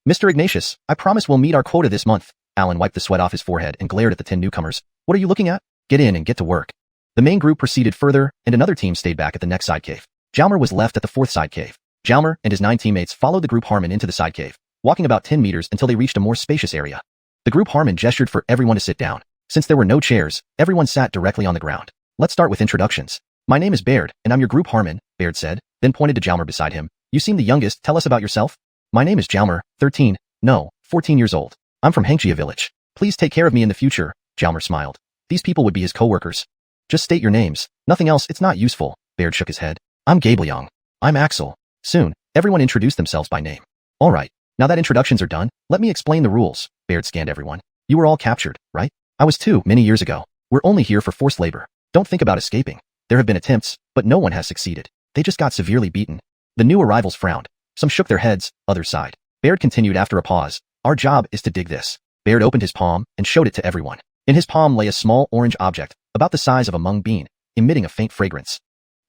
Mr. Ignatius, I promise we'll meet our quota this month. Alan wiped the sweat off his forehead and glared at the 10 newcomers. What are you looking at? Get in and get to work. The main group proceeded further, and another team stayed back at the next side cave. Jalmer was left at the 4th side cave. Jalmer and his 9 teammates followed the group Harmon into the side cave, walking about 10 meters until they reached a more spacious area. The group Harmon gestured for everyone to sit down. Since there were no chairs, everyone sat directly on the ground. Let's start with introductions. My name is Baird, and I'm your group Harmon. Baird said, then pointed to Jalmer beside him. You seem the youngest, tell us about yourself. My name is Jalmer, 13, no, 14 years old. I'm from Hangjia village. Please take care of me in the future, Jalmer smiled. These people would be his co-workers. Just state your names, nothing else, it's not useful, Baird shook his head. I'm Gabliong. I'm Axel. Soon, everyone introduced themselves by name. Alright, now that introductions are done, let me explain the rules, Baird scanned everyone. You were all captured, right? I was too, many years ago. We're only here for forced labor. Don't think about escaping. There have been attempts, but no one has succeeded. They just got severely beaten. The new arrivals frowned. Some shook their heads, others sighed. Baird continued after a pause. Our job is to dig this. Baird opened his palm and showed it to everyone. In his palm lay a small orange object, about the size of a mung bean, emitting a faint fragrance.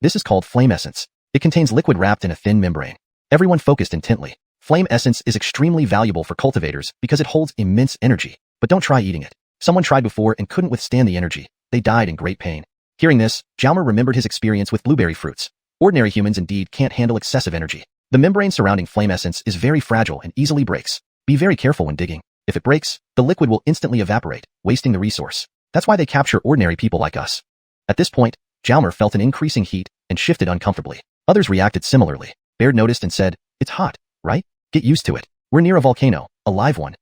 This is called flame essence. It contains liquid wrapped in a thin membrane. Everyone focused intently. Flame essence is extremely valuable for cultivators because it holds immense energy. But don't try eating it. Someone tried before and couldn't withstand the energy. They died in great pain. Hearing this, Jalmer remembered his experience with blueberry fruits. Ordinary humans indeed can't handle excessive energy. The membrane surrounding flame essence is very fragile and easily breaks. Be very careful when digging. If it breaks, the liquid will instantly evaporate, wasting the resource. That's why they capture ordinary people like us. At this point, Jalmer felt an increasing heat and shifted uncomfortably. Others reacted similarly. Baird noticed and said, It's hot, right? Get used to it. We're near a volcano, a live one.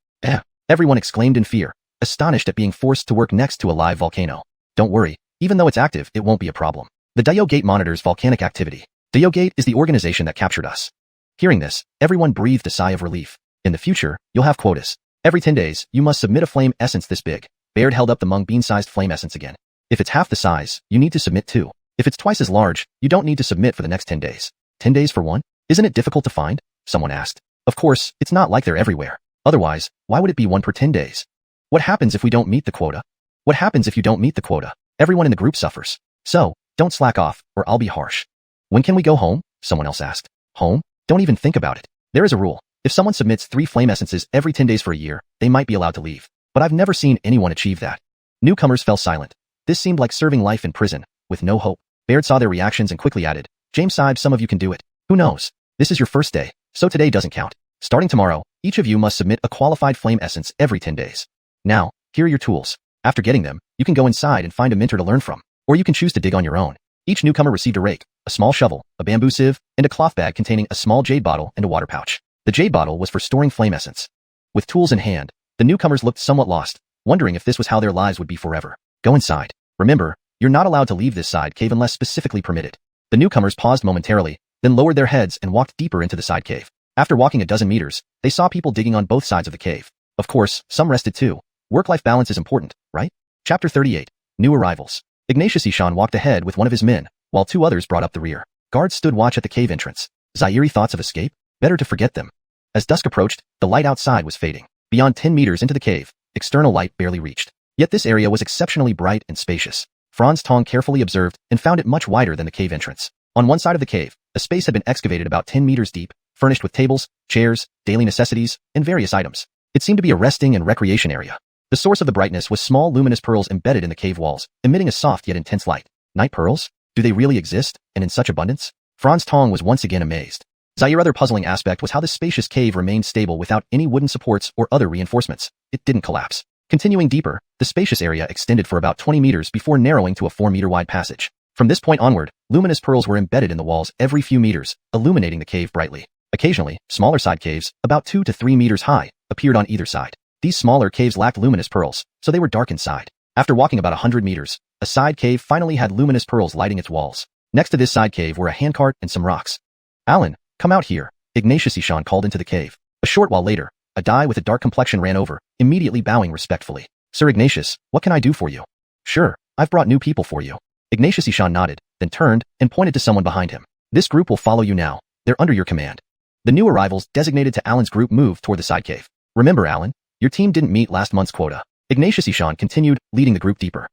Everyone exclaimed in fear, astonished at being forced to work next to a live volcano. Don't worry, even though it's active, it won't be a problem. The Dio Gate monitors volcanic activity. Dio Gate is the organization that captured us. Hearing this, everyone breathed a sigh of relief. In the future, you'll have quotas. Every 10 days, you must submit a flame essence this big. Baird held up the mung bean-sized flame essence again. If it's half the size, you need to submit 2. If it's twice as large, you don't need to submit for the next 10 days. 10 days for one? Isn't it difficult to find? Someone asked. Of course, it's not like they're everywhere. Otherwise, why would it be one per 10 days? What happens if we don't meet the quota? What happens if you don't meet the quota? Everyone in the group suffers. So, don't slack off, or I'll be harsh. When can we go home? Someone else asked. Home? Don't even think about it. There is a rule. If someone submits 3 flame essences every 10 days for a year, they might be allowed to leave. But I've never seen anyone achieve that. Newcomers fell silent. This seemed like serving life in prison, with no hope. Baird saw their reactions and quickly added, James Saib, some of you can do it. Who knows? This is your first day, so today doesn't count. Starting tomorrow, each of you must submit a qualified flame essence every 10 days. Now, here are your tools. After getting them, you can go inside and find a mentor to learn from, or you can choose to dig on your own. Each newcomer received a rake, a small shovel, a bamboo sieve, and a cloth bag containing a small jade bottle and a water pouch. The jade bottle was for storing flame essence. With tools in hand, the newcomers looked somewhat lost, wondering if this was how their lives would be forever. Go inside. Remember, you're not allowed to leave this side cave unless specifically permitted. The newcomers paused momentarily, then lowered their heads and walked deeper into the side cave. After walking a dozen meters, they saw people digging on both sides of the cave. Of course, some rested too. Work-life balance is important, right? Chapter 38. New Arrivals. Ignatius Ishan walked ahead with one of his men, while 2 others brought up the rear. Guards stood watch at the cave entrance. Zaire thoughts of escape? Better to forget them. As dusk approached, the light outside was fading. Beyond 10 meters into the cave, external light barely reached. Yet this area was exceptionally bright and spacious. Franz Tong carefully observed and found it much wider than the cave entrance. On one side of the cave, a space had been excavated about 10 meters deep, furnished with tables, chairs, daily necessities, and various items. It seemed to be a resting and recreation area. The source of the brightness was small luminous pearls embedded in the cave walls, emitting a soft yet intense light. Night pearls? Do they really exist, and in such abundance? Franz Tong was once again amazed. Zaire's other puzzling aspect was how this spacious cave remained stable without any wooden supports or other reinforcements. It didn't collapse. Continuing deeper, the spacious area extended for about 20 meters before narrowing to a 4-meter-wide passage. From this point onward, luminous pearls were embedded in the walls every few meters, illuminating the cave brightly. Occasionally, smaller side caves, about 2 to 3 meters high, appeared on either side. These smaller caves lacked luminous pearls, so they were dark inside. After walking about 100 meters, a side cave finally had luminous pearls lighting its walls. Next to this side cave were a handcart and some rocks. Alan, come out here, Ignatius Ishan called into the cave. A short while later, a Dai with a dark complexion ran over, immediately bowing respectfully. Sir Ignatius, what can I do for you? Sure, I've brought new people for you. Ignatius Ishan nodded, then turned and pointed to someone behind him. This group will follow you now. They're under your command. The new arrivals designated to Alan's group moved toward the side cave. Remember, Alan, your team didn't meet last month's quota. Ignatius Ishan continued, leading the group deeper.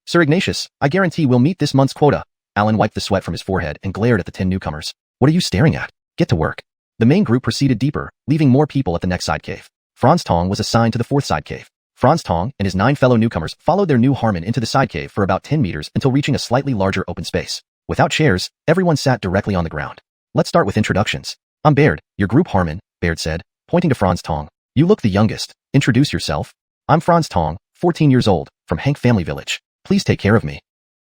Sir Ignatius, I guarantee we'll meet this month's quota. Alan wiped the sweat from his forehead and glared at the 10 newcomers. What are you staring at? Get to work. The main group proceeded deeper, leaving more people at the next side cave. Franz Tong was assigned to the 4th side cave. Franz Tong and his 9 fellow newcomers followed their new Harmon into the side cave for about 10 meters until reaching a slightly larger open space. Without chairs, everyone sat directly on the ground. Let's start with introductions. I'm Baird, your group Harmon, Baird said, pointing to Franz Tong. You look the youngest. Introduce yourself. I'm Franz Tong, 14 years old, from Hank Family Village. Please take care of me.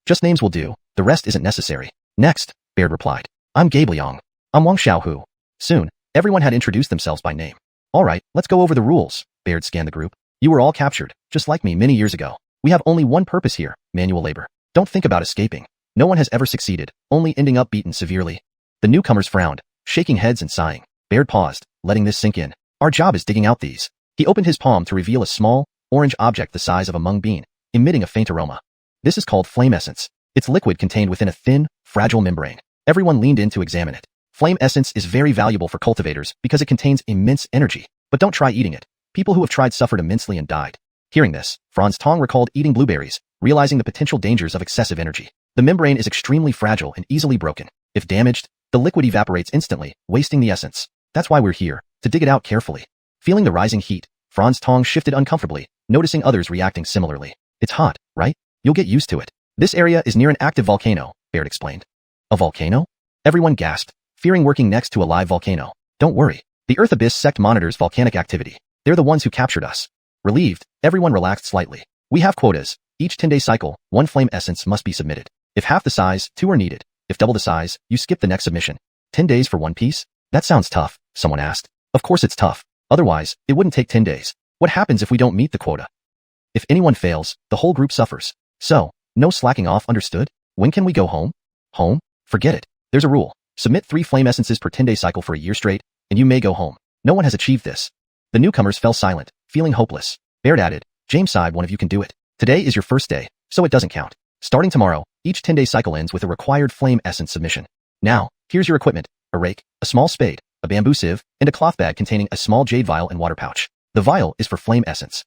Just names will do, the rest isn't necessary. Next, Baird replied. I'm Gabe Liang. I'm Wang Xiaohu. Soon, everyone had introduced themselves by name. All right, let's go over the rules. Baird scanned the group. You were all captured, just like me many years ago. We have only one purpose here, manual labor. Don't think about escaping. No one has ever succeeded, only ending up beaten severely. The newcomers frowned, shaking heads and sighing. Baird paused, letting this sink in. Our job is digging out these. He opened his palm to reveal a small, orange object the size of a mung bean, emitting a faint aroma. This is called flame essence. It's liquid contained within a thin, fragile membrane. Everyone leaned in to examine it. Flame essence is very valuable for cultivators because it contains immense energy. But don't try eating it. People who have tried suffered immensely and died. Hearing this, Franz Tong recalled eating blueberries, realizing the potential dangers of excessive energy. The membrane is extremely fragile and easily broken. If damaged, the liquid evaporates instantly, wasting the essence. That's why we're here, to dig it out carefully. Feeling the rising heat, Franz Tong shifted uncomfortably, noticing others reacting similarly. It's hot, right? You'll get used to it. This area is near an active volcano, Baird explained. A volcano? Everyone gasped, fearing working next to a live volcano. Don't worry. The Earth Abyss sect monitors volcanic activity. They're the ones who captured us. Relieved, everyone relaxed slightly. We have quotas. Each 10-day cycle, 1 flame essence must be submitted. If half the size, 2 are needed. If double the size, you skip the next submission. 10 days for 1 piece? That sounds tough, someone asked. Of course it's tough. Otherwise, it wouldn't take 10 days. What happens if we don't meet the quota? If anyone fails, the whole group suffers. So, no slacking off, understood? When can we go home? Home? Forget it. There's a rule. Submit 3 flame essences per 10-day cycle for a year straight, and you may go home. No one has achieved this. The newcomers fell silent, feeling hopeless. Baird added, James side, one of you can do it. Today is your first day, so it doesn't count. Starting tomorrow, each 10-day cycle ends with a required flame essence submission. Now, here's your equipment: a rake, a small spade, a bamboo sieve, and a cloth bag containing a small jade vial and water pouch. The vial is for flame essence.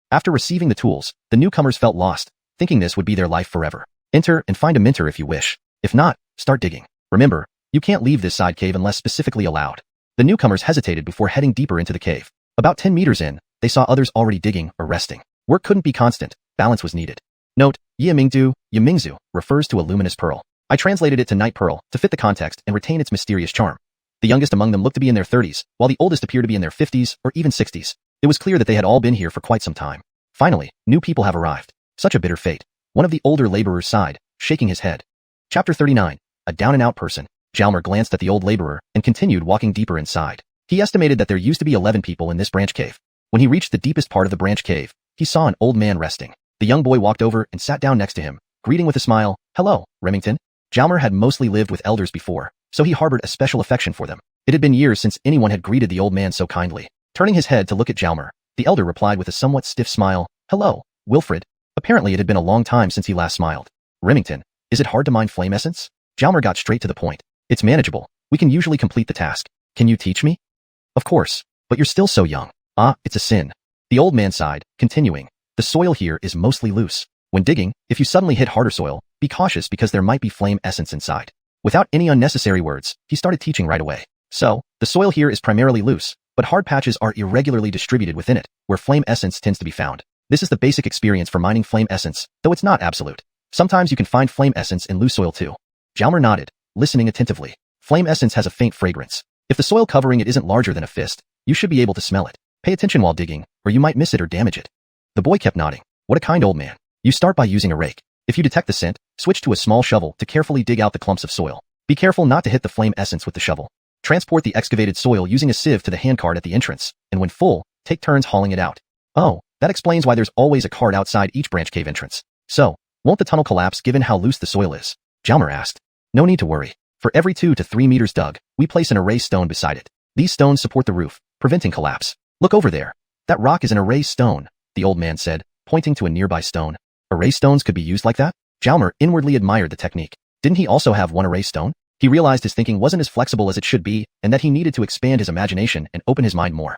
After receiving the tools, the newcomers felt lost, thinking this would be their life forever. Enter and find a mentor if you wish. If not, start digging. Remember, you can't leave this side cave unless specifically allowed. The newcomers hesitated before heading deeper into the cave. About 10 meters in, they saw others already digging or resting. Work couldn't be constant, balance was needed. Note, Yimingzu refers to a luminous pearl. I translated it to night pearl to fit the context and retain its mysterious charm. The youngest among them looked to be in their 30s, while the oldest appeared to be in their 50s or even 60s. It was clear that they had all been here for quite some time. Finally, new people have arrived. Such a bitter fate. One of the older laborers sighed, shaking his head. Chapter 39. A down-and-out person. Jalmer glanced at the old laborer and continued walking deeper inside. He estimated that there used to be 11 people in this branch cave. When he reached the deepest part of the branch cave, he saw an old man resting. The young boy walked over and sat down next to him, greeting with a smile. Hello, Remington. Jalmer had mostly lived with elders before, so he harbored a special affection for them. It had been years since anyone had greeted the old man so kindly. Turning his head to look at Jalmer, the elder replied with a somewhat stiff smile. Hello, Wilfred. Apparently it had been a long time since he last smiled. Remington, is it hard to mine flame essence? Jalmer got straight to the point. It's manageable. We can usually complete the task. Can you teach me? Of course, but you're still so young. It's a sin. The old man sighed, continuing. The soil here is mostly loose. When digging, if you suddenly hit harder soil, be cautious because there might be flame essence inside. Without any unnecessary words, he started teaching right away. So, the soil here is primarily loose, but hard patches are irregularly distributed within it, where flame essence tends to be found. This is the basic experience for mining flame essence, though it's not absolute. Sometimes you can find flame essence in loose soil too. Jalmer nodded, listening attentively. Flame essence has a faint fragrance. If the soil covering it isn't larger than a fist, you should be able to smell it. Pay attention while digging, or you might miss it or damage it. The boy kept nodding. What a kind old man. You start by using a rake. If you detect the scent, switch to a small shovel to carefully dig out the clumps of soil. Be careful not to hit the flame essence with the shovel. Transport the excavated soil using a sieve to the handcart at the entrance, and when full, take turns hauling it out. Oh, that explains why there's always a cart outside each branch cave entrance. So, won't the tunnel collapse given how loose the soil is? Jalmer asked. No need to worry. For every 2 to 3 meters dug, we place an array stone beside it. These stones support the roof, preventing collapse. Look over there. That rock is an array stone, the old man said, pointing to a nearby stone. Array stones could be used like that? Jalmer inwardly admired the technique. Didn't he also have one array stone? He realized his thinking wasn't as flexible as it should be, and that he needed to expand his imagination and open his mind more.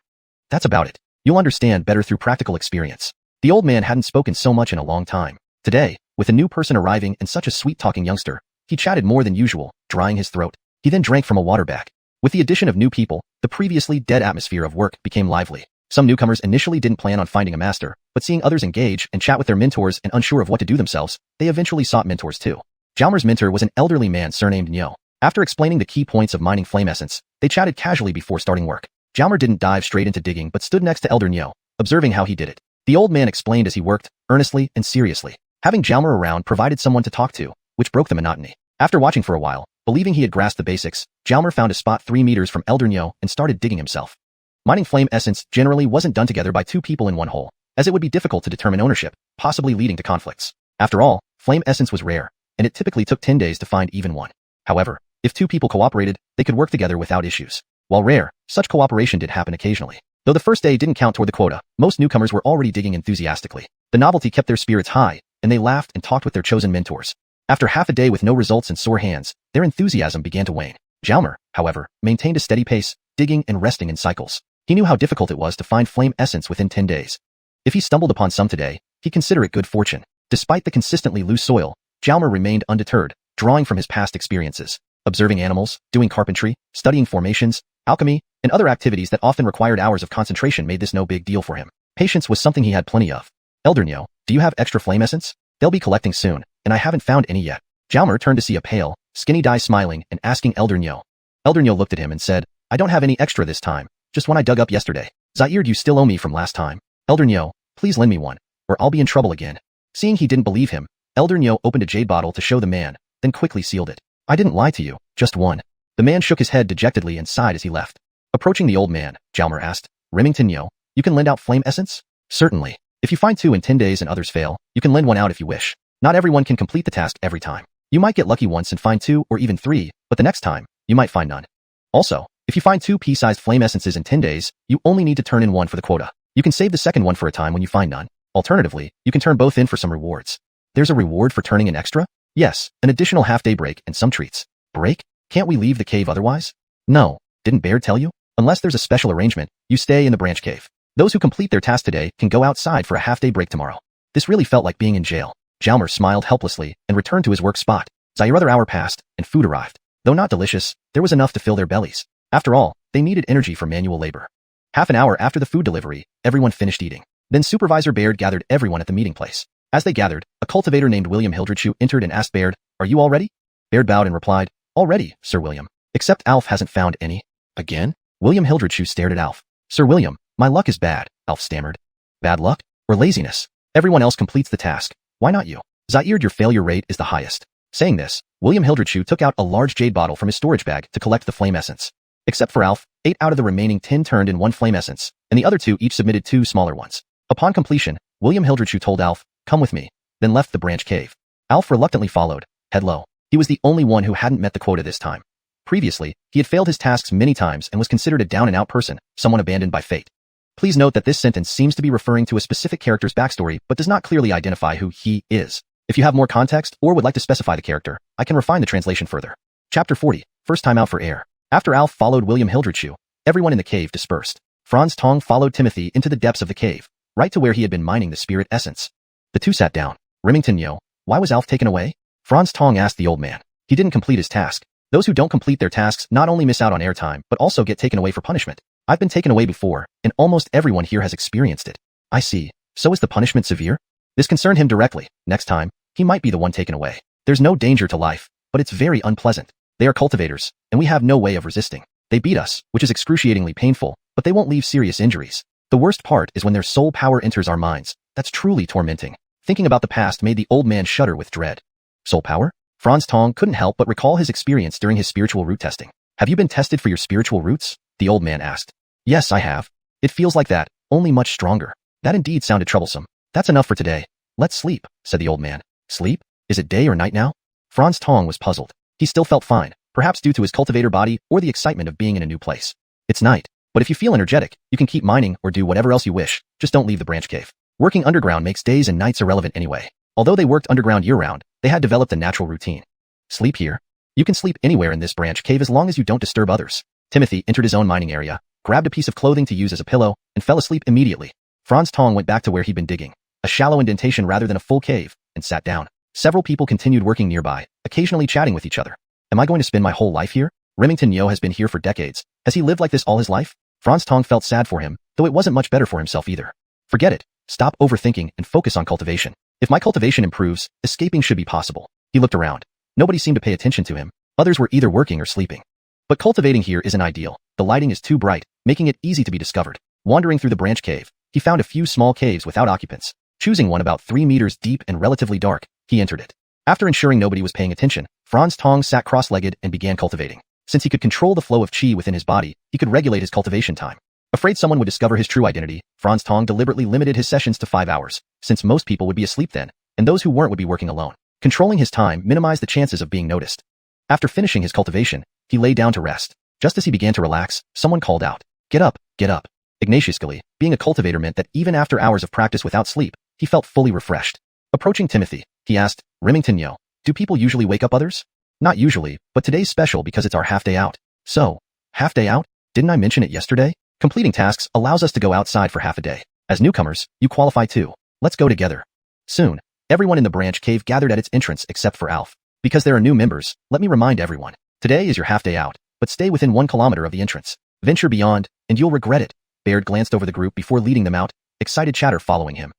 That's about it. You'll understand better through practical experience. The old man hadn't spoken so much in a long time. Today, with a new person arriving and such a sweet-talking youngster, he chatted more than usual, drying his throat. He then drank from a water bag. With the addition of new people, the previously dead atmosphere of work became lively. Some newcomers initially didn't plan on finding a master, but seeing others engage and chat with their mentors and unsure of what to do themselves, they eventually sought mentors too. Jalmer's mentor was an elderly man surnamed Nyo. After explaining the key points of mining flame essence, they chatted casually before starting work. Jalmer didn't dive straight into digging but stood next to Elder Nyo, observing how he did it. The old man explained as he worked, earnestly and seriously. Having Jalmer around provided someone to talk to, which broke the monotony. After watching for a while, Believing he had grasped the basics, Jalmer found a spot 3 meters from Eldernyo and started digging himself. Mining flame essence generally wasn't done together by 2 people in one hole, as it would be difficult to determine ownership, possibly leading to conflicts. After all, flame essence was rare, and it typically took 10 days to find even one. However, if 2 people cooperated, they could work together without issues. While rare, such cooperation did happen occasionally. Though the first day didn't count toward the quota, most newcomers were already digging enthusiastically. The novelty kept their spirits high, and they laughed and talked with their chosen mentors. After half a day with no results and sore hands, their enthusiasm began to wane. Jalmer, however, maintained a steady pace, digging and resting in cycles. He knew how difficult it was to find flame essence within 10 days. If he stumbled upon some today, he'd consider it good fortune. Despite the consistently loose soil, Jalmer remained undeterred, drawing from his past experiences. Observing animals, doing carpentry, studying formations, alchemy, and other activities that often required hours of concentration made this no big deal for him. Patience was something he had plenty of. Eldernyo, do you have extra flame essence? They'll be collecting soon, and I haven't found any yet. Jalmer turned to see a pale, skinny Dai smiling and asking Eldernyo. Eldernyo looked at him and said, I don't have any extra this time, just one I dug up yesterday. Zaire, you still owe me from last time. Eldernyo, please lend me one, or I'll be in trouble again. Seeing he didn't believe him, Eldernyo opened a jade bottle to show the man, then quickly sealed it. I didn't lie to you, just one. The man shook his head dejectedly and sighed as he left. Approaching the old man, Jalmer asked, Remingtonyo, you can lend out flame essence? Certainly. If you find 2 in 10 days and others fail, you can lend one out if you wish. Not everyone can complete the task every time. You might get lucky once and find 2 or even 3, but the next time, you might find none. Also, if you find 2 pea-sized flame essences in 10 days, you only need to turn in one for the quota. You can save the second one for a time when you find none. Alternatively, you can turn both in for some rewards. There's a reward for turning in extra? Yes, an additional half-day break and some treats. Break? Can't we leave the cave otherwise? No, didn't Baird tell you? Unless there's a special arrangement, you stay in the branch cave. Those who complete their task today can go outside for a half-day break tomorrow. This really felt like being in jail. Jalmer smiled helplessly and returned to his work spot. Another hour passed, and food arrived. Though not delicious, there was enough to fill their bellies. After all, they needed energy for manual labor. Half an hour after the food delivery, everyone finished eating. Then Supervisor Baird gathered everyone at the meeting place. As they gathered, a cultivator named William Hildrechu entered and asked Baird, Are you all ready? Baird bowed and replied, All ready, Sir William. Except Alf hasn't found any. Again? William Hildrechu stared at Alf. Sir William, my luck is bad, Alf stammered. Bad luck? Or laziness? Everyone else completes the task. Why not you? Zaire, your failure rate is the highest. Saying this, William Hildrechu took out a large jade bottle from his storage bag to collect the flame essence. Except for Alf, 8 out of the remaining 10 turned in 1 flame essence, and the other 2 each submitted 2 smaller ones. Upon completion, William Hildrechu told Alf, Come with me, then left the branch cave. Alf reluctantly followed, head low. He was the only one who hadn't met the quota this time. Previously, he had failed his tasks many times and was considered a down-and-out person, someone abandoned by fate. Please note that this sentence seems to be referring to a specific character's backstory but does not clearly identify who he is. If you have more context or would like to specify the character, I can refine the translation further. Chapter 40, First Time Out for Air. After Alf followed William Hildrechu, everyone in the cave dispersed. Franz Tong followed Timothy into the depths of the cave, right to where he had been mining the spirit essence. The 2 sat down. Remingtonyo, why was Alf taken away? Franz Tong asked the old man. He didn't complete his task. Those who don't complete their tasks not only miss out on airtime but also get taken away for punishment. I've been taken away before, and almost everyone here has experienced it. I see. So is the punishment severe? This concerned him directly. Next time, he might be the one taken away. There's no danger to life, but it's very unpleasant. They are cultivators, and we have no way of resisting. They beat us, which is excruciatingly painful, but they won't leave serious injuries. The worst part is when their soul power enters our minds. That's truly tormenting. Thinking about the past made the old man shudder with dread. Soul power? Franz Tong couldn't help but recall his experience during his spiritual root testing. Have you been tested for your spiritual roots? The old man asked. Yes, I have. It feels like that, only much stronger. That indeed sounded troublesome. That's enough for today. Let's sleep, said the old man. Sleep? Is it day or night now? Franz Tong was puzzled. He still felt fine, perhaps due to his cultivator body or the excitement of being in a new place. It's night, but if you feel energetic, you can keep mining or do whatever else you wish, just don't leave the branch cave. Working underground makes days and nights irrelevant anyway. Although they worked underground year-round, they had developed a natural routine. Sleep here? You can sleep anywhere in this branch cave as long as you don't disturb others. Timothy entered his own mining area, grabbed a piece of clothing to use as a pillow, and fell asleep immediately. Franz Tong went back to where he'd been digging, a shallow indentation rather than a full cave, and sat down. Several people continued working nearby, occasionally chatting with each other. Am I going to spend my whole life here? Remingtonyo has been here for decades. Has he lived like this all his life? Franz Tong felt sad for him, though it wasn't much better for himself either. Forget it. Stop overthinking and focus on cultivation. If my cultivation improves, escaping should be possible. He looked around. Nobody seemed to pay attention to him. Others were either working or sleeping. But cultivating here isn't ideal. The lighting is too bright, making it easy to be discovered. Wandering through the branch cave, he found a few small caves without occupants. Choosing one about 3 meters deep and relatively dark, he entered it. After ensuring nobody was paying attention, Franz Tong sat cross-legged and began cultivating. Since he could control the flow of qi within his body, he could regulate his cultivation time. Afraid someone would discover his true identity, Franz Tong deliberately limited his sessions to 5 hours, since most people would be asleep then, and those who weren't would be working alone. Controlling his time minimized the chances of being noticed. After finishing his cultivation, he lay down to rest. Just as he began to relax, someone called out, "Get up, get up." Ignatiously, being a cultivator meant that even after hours of practice without sleep, he felt fully refreshed. Approaching Timothy, he asked, "Remington Yo, do people usually wake up others?" "Not usually, but today's special because it's our half-day out." "So, half-day out? Didn't I mention it yesterday?" "Completing tasks allows us to go outside for half a day. As newcomers, you qualify too. Let's go together." Soon, everyone in the branch cave gathered at its entrance except for Alf. "Because there are new members, let me remind everyone. Today is your half-day out, but stay within 1 kilometer of the entrance. Venture beyond, and you'll regret it." Baird glanced over the group before leading them out, excited chatter following him.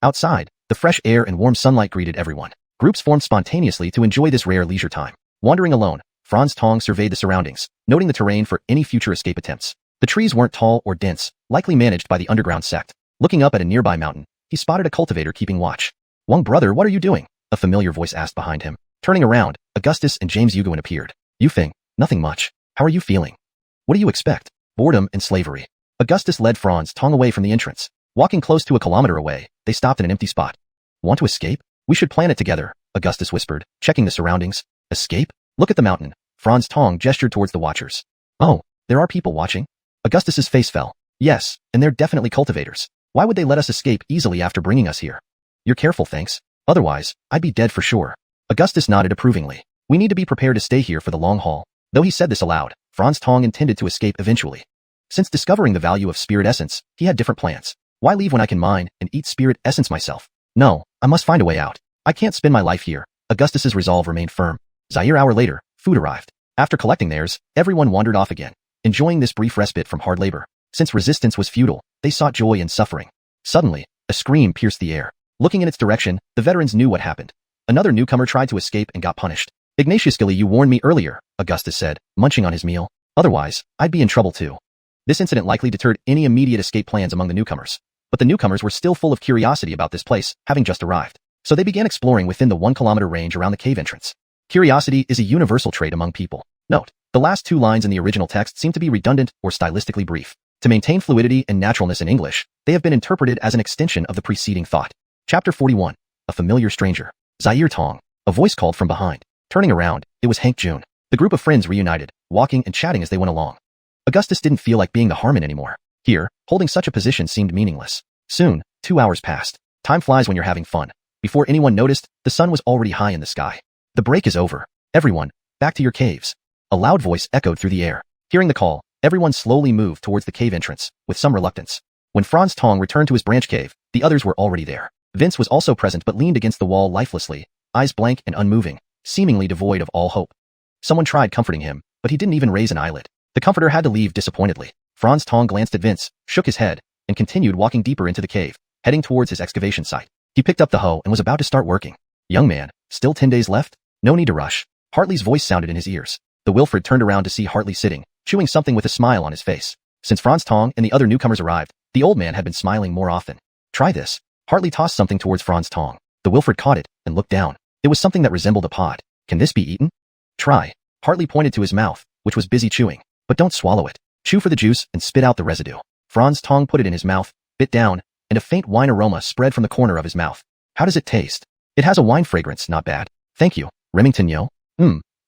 Outside, the fresh air and warm sunlight greeted everyone. Groups formed spontaneously to enjoy this rare leisure time. Wandering alone, Franz Tong surveyed the surroundings, noting the terrain for any future escape attempts. The trees weren't tall or dense, likely managed by the underground sect. Looking up at a nearby mountain, he spotted a cultivator keeping watch. "Wang brother, what are you doing?" a familiar voice asked behind him. Turning around, Augustus and James Yuguin appeared. "Yufeng, nothing much. How are you feeling?" "What do you expect? Boredom and slavery." Augustus led Franz Tong away from the entrance. Walking close to 1 kilometer away, they stopped in an empty spot. "Want to escape? We should plan it together," Augustus whispered, checking the surroundings. "Escape? Look at the mountain." Franz Tong gestured towards the watchers. "Oh, there are people watching?" Augustus's face fell. "Yes, and they're definitely cultivators. Why would they let us escape easily after bringing us here?" "You're careful, thanks. Otherwise, I'd be dead for sure." Augustus nodded approvingly. "We need to be prepared to stay here for the long haul." Though he said this aloud, Franz Tong intended to escape eventually. Since discovering the value of spirit essence, he had different plans. Why leave when I can mine and eat spirit essence myself? No, I must find a way out. I can't spend my life here. Augustus's resolve remained firm. Zaire hour later, food arrived. After collecting theirs, everyone wandered off again, enjoying this brief respite from hard labor. Since resistance was futile, they sought joy in suffering. Suddenly, a scream pierced the air. Looking in its direction, the veterans knew what happened. Another newcomer tried to escape and got punished. "Ignatiously, you warned me earlier," Augustus said, munching on his meal. "Otherwise, I'd be in trouble too." This incident likely deterred any immediate escape plans among the newcomers. But the newcomers were still full of curiosity about this place, having just arrived. So they began exploring within the 1 kilometer range around the cave entrance. Curiosity is a universal trait among people. Note, the last 2 lines in the original text seem to be redundant or stylistically brief. To maintain fluidity and naturalness in English, they have been interpreted as an extension of the preceding thought. Chapter 41. A familiar stranger. Zaire Tong. A voice called from behind. Turning around, it was Hank June. The group of friends reunited, walking and chatting as they went along. Augustus didn't feel like being the Harmon anymore. Here, holding such a position seemed meaningless. Soon, 2 hours passed. Time flies when you're having fun. Before anyone noticed, the sun was already high in the sky. "The break is over. Everyone, back to your caves." A loud voice echoed through the air. Hearing the call, everyone slowly moved towards the cave entrance, with some reluctance. When Franz Tong returned to his branch cave, the others were already there. Vince was also present but leaned against the wall lifelessly, eyes blank and unmoving, seemingly devoid of all hope. Someone tried comforting him, but he didn't even raise an eyelid. The comforter had to leave disappointedly. Franz Tong glanced at Vince, shook his head, and continued walking deeper into the cave, heading towards his excavation site. He picked up the hoe and was about to start working. "Young man, still 10 days left? No need to rush." Hartley's voice sounded in his ears. The Wilfred turned around to see Hartley sitting, chewing something with a smile on his face. Since Franz Tong and the other newcomers arrived, the old man had been smiling more often. "Try this." Hartley tossed something towards Franz Tong. The Wilfred caught it and looked down. It was something that resembled a pod. "Can this be eaten?" "Try." Hartley pointed to his mouth, which was busy chewing. "But don't swallow it. Chew for the juice and spit out the residue." Franz Tong put it in his mouth, bit down, and a faint wine aroma spread from the corner of his mouth. "How does it taste?" "It has a wine fragrance, not bad. Thank you, Remington Yo."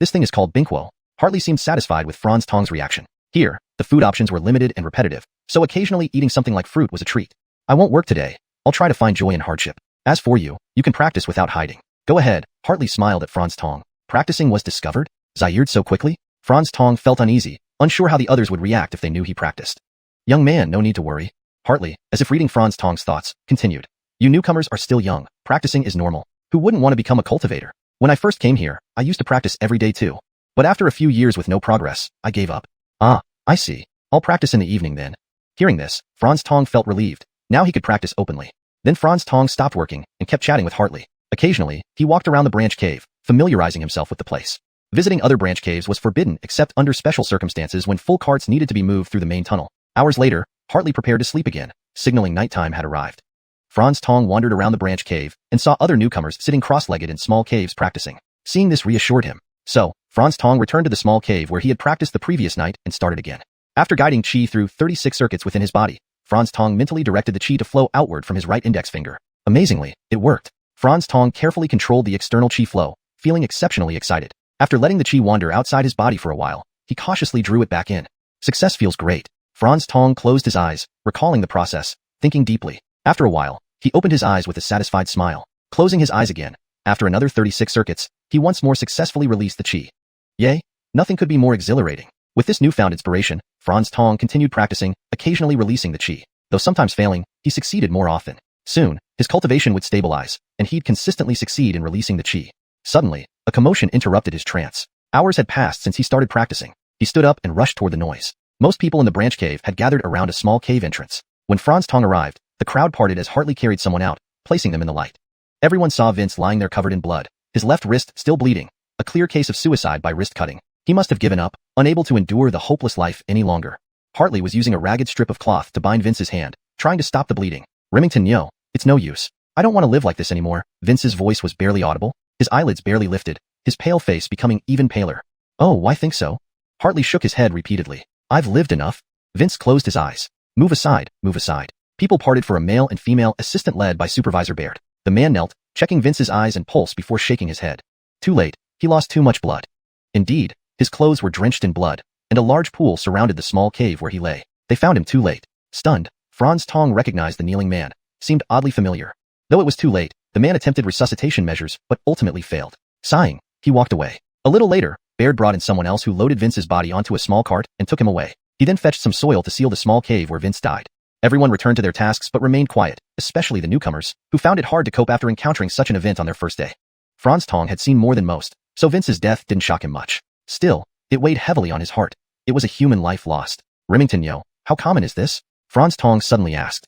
This thing is called Binkwo." Hartley seemed satisfied with Franz Tong's reaction. Here, the food options were limited and repetitive, so occasionally eating something like fruit was a treat. "I won't work today. I'll try to find joy in hardship. As for you, you can practice without hiding. Go ahead." Hartley smiled at Franz Tong. Practicing was discovered? Zaired so quickly? Franz Tong felt uneasy, unsure how the others would react if they knew he practiced. "Young man, no need to worry." Hartley, as if reading Franz Tong's thoughts, continued. "You newcomers are still young. Practicing is normal. Who wouldn't want to become a cultivator? When I first came here, I used to practice every day too. But after a few years with no progress, I gave up." "Ah, I see. I'll practice in the evening then." Hearing this, Franz Tong felt relieved. Now he could practice openly. Then Franz Tong stopped working and kept chatting with Hartley. Occasionally, he walked around the branch cave, familiarizing himself with the place. Visiting other branch caves was forbidden except under special circumstances when full carts needed to be moved through the main tunnel. Hours later, Hartley prepared to sleep again, signaling nighttime had arrived. Franz Tong wandered around the branch cave and saw other newcomers sitting cross-legged in small caves practicing. Seeing this reassured him. So, Franz Tong returned to the small cave where he had practiced the previous night and started again. After guiding qi through 36 circuits within his body, Franz Tong mentally directed the qi to flow outward from his right index finger. Amazingly, it worked. Franz Tong carefully controlled the external qi flow, feeling exceptionally excited. After letting the qi wander outside his body for a while, he cautiously drew it back in. Success feels great. Franz Tong closed his eyes, recalling the process, thinking deeply. After a while, he opened his eyes with a satisfied smile. Closing his eyes again, after another 36 circuits, he once more successfully released the qi. Yay! Nothing could be more exhilarating. With this newfound inspiration, Franz Tong continued practicing, occasionally releasing the qi. Though sometimes failing, he succeeded more often. Soon, his cultivation would stabilize, and he'd consistently succeed in releasing the qi. Suddenly, a commotion interrupted his trance. Hours had passed since he started practicing. He stood up and rushed toward the noise. Most people in the branch cave had gathered around a small cave entrance. When Franz Tong arrived, the crowd parted as Hartley carried someone out, placing them in the light. Everyone saw Vince lying there covered in blood, his left wrist still bleeding, a clear case of suicide by wrist cutting. He must have given up, unable to endure the hopeless life any longer. Hartley was using a ragged strip of cloth to bind Vince's hand, trying to stop the bleeding. Remington, yo, it's no use. I don't want to live like this anymore. Vince's voice was barely audible, his eyelids barely lifted, his pale face becoming even paler. Oh, why think so? Hartley shook his head repeatedly. I've lived enough. Vince closed his eyes. Move aside, move aside. People parted for a male and female assistant led by Supervisor Baird. The man knelt, checking Vince's eyes and pulse before shaking his head. Too late, he lost too much blood. Indeed, his clothes were drenched in blood, and a large pool surrounded the small cave where he lay. They found him too late. Stunned, Franz Tong recognized the kneeling man. Seemed oddly familiar. Though it was too late, the man attempted resuscitation measures but ultimately failed. Sighing, he walked away. A little later, Baird brought in someone else who loaded Vince's body onto a small cart and took him away. He then fetched some soil to seal the small cave where Vince died. Everyone returned to their tasks but remained quiet, especially the newcomers, who found it hard to cope after encountering such an event on their first day. Franz Tong had seen more than most, so Vince's death didn't shock him much. Still, it weighed heavily on his heart. It was a human life lost. Remington, yo, how common is this? Franz Tong suddenly asked.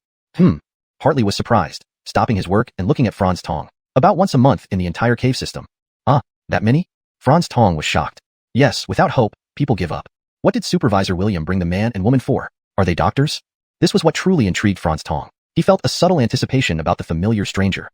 Hartley was surprised, stopping his work and looking at Franz Tong. About once a month in the entire cave system. That many? Franz Tong was shocked. Yes, without hope, people give up. What did Supervisor William bring the man and woman for? Are they doctors? This was what truly intrigued Franz Tong. He felt a subtle anticipation about the familiar stranger.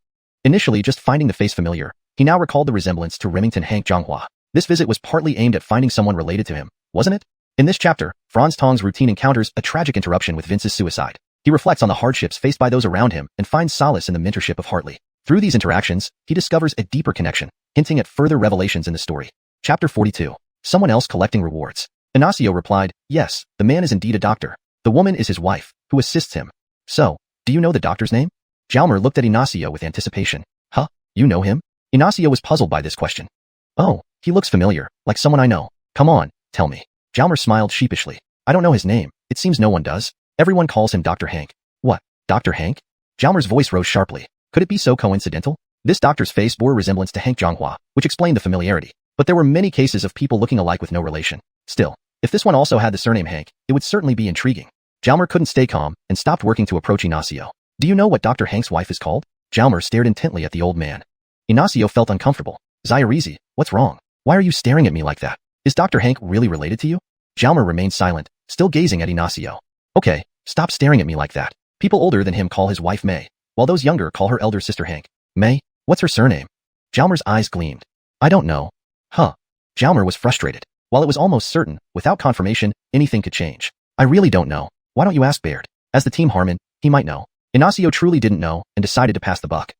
Initially just finding the face familiar, he now recalled the resemblance to Remington Hank Zhonghua. This visit was partly aimed at finding someone related to him, wasn't it? In this chapter, Franz Tong's routine encounters a tragic interruption with Vince's suicide. He reflects on the hardships faced by those around him and finds solace in the mentorship of Hartley. Through these interactions, he discovers a deeper connection, hinting at further revelations in the story. Chapter 42. Someone else collecting rewards. Ignacio replied, yes, the man is indeed a doctor. The woman is his wife, who assists him. So, do you know the doctor's name? Jalmer looked at Ignacio with anticipation. Huh? You know him? Ignacio was puzzled by this question. Oh, he looks familiar, like someone I know. Come on, tell me. Jalmer smiled sheepishly. I don't know his name. It seems no one does. Everyone calls him Dr. Hank. What? Dr. Hank? Jalmer's voice rose sharply. Could it be so coincidental? This doctor's face bore a resemblance to Hank Zhonghua, which explained the familiarity. But there were many cases of people looking alike with no relation. Still, if this one also had the surname Hank, it would certainly be intriguing. Jalmer couldn't stay calm and stopped working to approach Ignacio. Do you know what Dr. Hank's wife is called? Jalmer stared intently at the old man. Ignacio felt uncomfortable. Zairizi, what's wrong? Why are you staring at me like that? Is Dr. Hank really related to you? Jalmer remained silent, still gazing at Ignacio. Okay, stop staring at me like that. People older than him call his wife May, while those younger call her elder sister Hank. May? What's her surname? Jalmer's eyes gleamed. I don't know. Huh. Jalmer was frustrated. While it was almost certain, without confirmation, anything could change. I really don't know. Why don't you ask Baird? As the team Harmon, he might know. Ignacio truly didn't know and decided to pass the buck.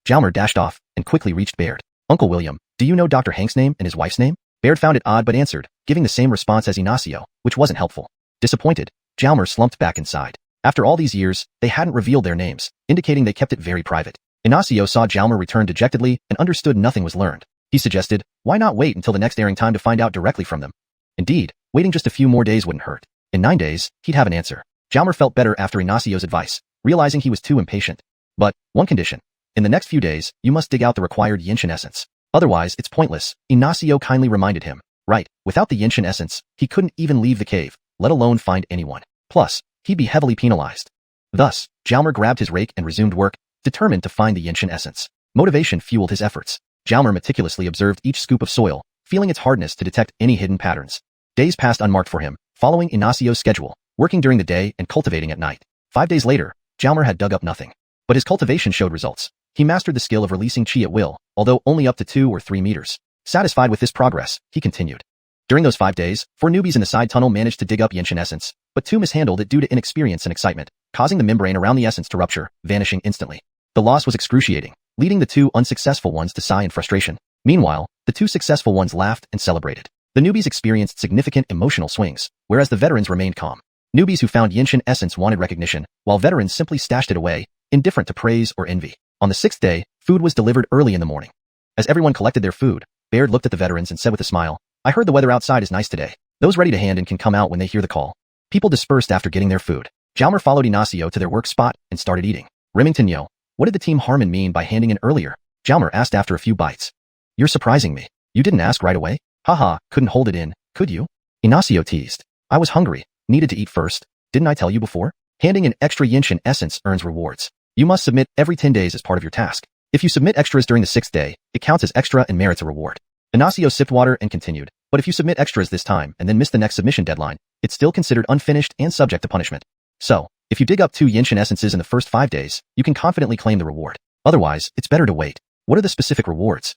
Jalmer dashed off and quickly reached Baird. Uncle William, do you know Dr. Hank's name and his wife's name? Baird found it odd but answered, giving the same response as Ignacio, which wasn't helpful. Disappointed, Jalmer slumped back inside. After all these years, they hadn't revealed their names, indicating they kept it very private. Ignacio saw Jalmer return dejectedly and understood nothing was learned. He suggested, why not wait until the next airing time to find out directly from them? Indeed, waiting just a few more days wouldn't hurt. In 9 days, he'd have an answer. Jalmer felt better after Ignacio's advice, realizing he was too impatient. But, one condition. In the next few days, you must dig out the required Yinshin essence. Otherwise, it's pointless, Ignacio kindly reminded him. Right, without the Yinshin essence, he couldn't even leave the cave, let alone find anyone. Plus, he'd be heavily penalized. Thus, Jalmer grabbed his rake and resumed work, determined to find the Yinshin essence. Motivation fueled his efforts. Jalmer meticulously observed each scoop of soil, feeling its hardness to detect any hidden patterns. Days passed unmarked for him, following Ignacio's schedule, working during the day and cultivating at night. 5 days later, Jalmer had dug up nothing. But his cultivation showed results. He mastered the skill of releasing chi at will, although only up to 2 or 3 meters. Satisfied with this progress, he continued. During those 5 days, 4 newbies in the side tunnel managed to dig up Yinshan essence, but 2 mishandled it due to inexperience and excitement, causing the membrane around the essence to rupture, vanishing instantly. The loss was excruciating, leading the 2 unsuccessful ones to sigh in frustration. Meanwhile, the 2 successful ones laughed and celebrated. The newbies experienced significant emotional swings, whereas the veterans remained calm. Newbies who found Yinshan essence wanted recognition, while veterans simply stashed it away, indifferent to praise or envy. On the 6th day, food was delivered early in the morning. As everyone collected their food, Baird looked at the veterans and said with a smile, "I heard the weather outside is nice today. Those ready to hand in can come out when they hear the call." People dispersed after getting their food. Jalmer followed Ignacio to their work spot and started eating. Remington yo, what did the team Harmon mean by handing in earlier? Jalmer asked after a few bites. You're surprising me. You didn't ask right away? Haha, couldn't hold it in, could you? Ignacio teased. I was hungry, needed to eat first. Didn't I tell you before? Handing in extra Yinshan essence earns rewards. You must submit every 10 days as part of your task. If you submit extras during the 6th day, it counts as extra and merits a reward. Ignacio sipped water and continued, but if you submit extras this time and then miss the next submission deadline, it's still considered unfinished and subject to punishment. So, if you dig up 2 Yinshan essences in the first 5 days, you can confidently claim the reward. Otherwise, it's better to wait. What are the specific rewards?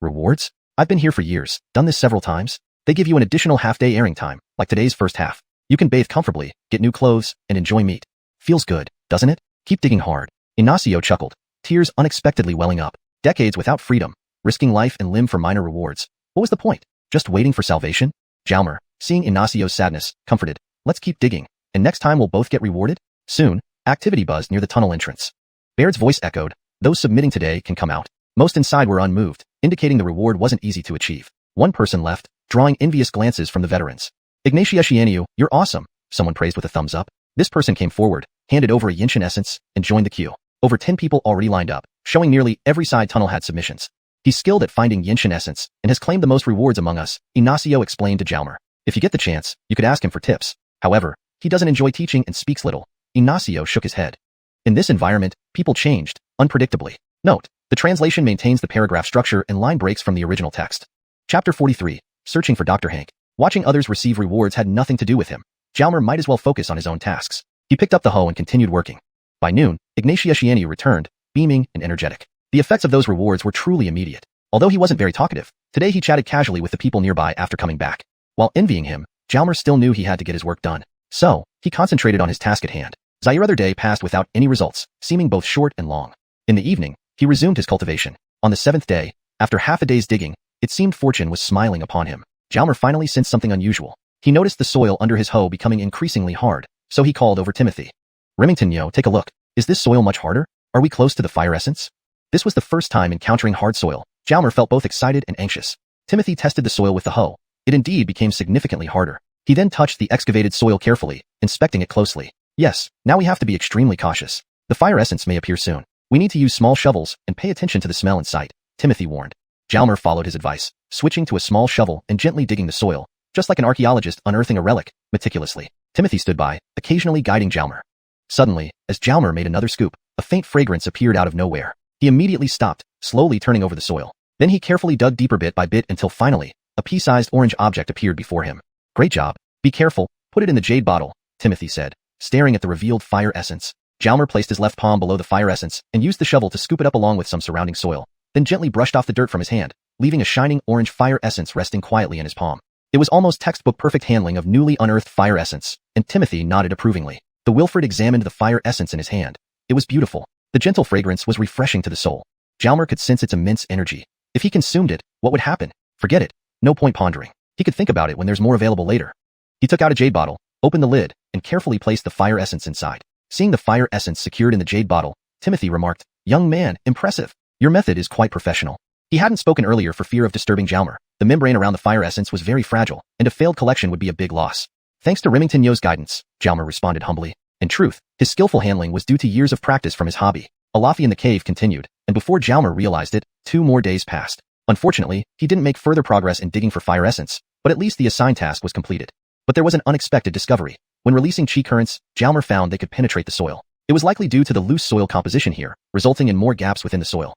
Rewards? I've been here for years, done this several times. They give you an additional half-day airing time, like today's first half. You can bathe comfortably, get new clothes, and enjoy meat. Feels good, doesn't it? Keep digging hard. Ignacio chuckled, tears unexpectedly welling up. Decades without freedom, risking life and limb for minor rewards. What was the point? Just waiting for salvation? Jalmer, seeing Ignacio's sadness, comforted. Let's keep digging, and next time we'll both get rewarded? Soon, activity buzzed near the tunnel entrance. Baird's voice echoed, those submitting today can come out. Most inside were unmoved, indicating the reward wasn't easy to achieve. One person left, drawing envious glances from the veterans. Ignacio, you're awesome, someone praised with a thumbs up. This person came forward, handed over a Yinshan essence, and joined the queue. Over 10 people already lined up, showing nearly every side tunnel had submissions. He's skilled at finding Yinshan essence, and has claimed the most rewards among us, Ignacio explained to Jalmer. If you get the chance, you could ask him for tips. However, he doesn't enjoy teaching and speaks little. Ignacio shook his head. In this environment, people changed, unpredictably. Note, the translation maintains the paragraph structure and line breaks from the original text. Chapter 43, Searching for Dr. Hank. Watching others receive rewards had nothing to do with him. Jalmer might as well focus on his own tasks. He picked up the hoe and continued working. By noon, Ignacio returned, beaming and energetic. The effects of those rewards were truly immediate. Although he wasn't very talkative, today he chatted casually with the people nearby after coming back. While envying him, Jalmer still knew he had to get his work done. So, he concentrated on his task at hand. Zaire other day passed without any results, seeming both short and long. In the evening, he resumed his cultivation. On the 7th day, after half a day's digging, it seemed fortune was smiling upon him. Jalmer finally sensed something unusual. He noticed the soil under his hoe becoming increasingly hard, so he called over Timothy. Remington yo, take a look. Is this soil much harder? Are we close to the fire essence? This was the first time encountering hard soil. Jalmer felt both excited and anxious. Timothy tested the soil with the hoe. It indeed became significantly harder. He then touched the excavated soil carefully, inspecting it closely. Yes, now we have to be extremely cautious. The fire essence may appear soon. We need to use small shovels and pay attention to the smell and sight, Timothy warned. Jalmer followed his advice, switching to a small shovel and gently digging the soil, just like an archaeologist unearthing a relic, meticulously. Timothy stood by, occasionally guiding Jalmer. Suddenly, as Jalmer made another scoop, a faint fragrance appeared out of nowhere. He immediately stopped, slowly turning over the soil. Then he carefully dug deeper bit by bit until finally, a pea-sized orange object appeared before him. Great job. Be careful, put it in the jade bottle, Timothy said, staring at the revealed fire essence. Jalmer placed his left palm below the fire essence and used the shovel to scoop it up along with some surrounding soil, then gently brushed off the dirt from his hand, leaving a shining orange fire essence resting quietly in his palm. It was almost textbook perfect handling of newly unearthed fire essence, and Timothy nodded approvingly. The Wilfred examined the fire essence in his hand. It was beautiful. The gentle fragrance was refreshing to the soul. Jalmer could sense its immense energy. If he consumed it, what would happen? Forget it. No point pondering. He could think about it when there's more available later. He took out a jade bottle, opened the lid, and carefully placed the fire essence inside. Seeing the fire essence secured in the jade bottle, Timothy remarked, "Young man, impressive. Your method is quite professional." He hadn't spoken earlier for fear of disturbing Jalmer. The membrane around the fire essence was very fragile, and a failed collection would be a big loss. Thanks to Remington Yo's guidance, Jalmer responded humbly. In truth, his skillful handling was due to years of practice from his hobby. Alafi in the cave continued, and before Jalmer realized it, 2 more days passed. Unfortunately, he didn't make further progress in digging for fire essence, but at least the assigned task was completed. But there was an unexpected discovery. When releasing chi currents, Jalmer found they could penetrate the soil. It was likely due to the loose soil composition here, resulting in more gaps within the soil.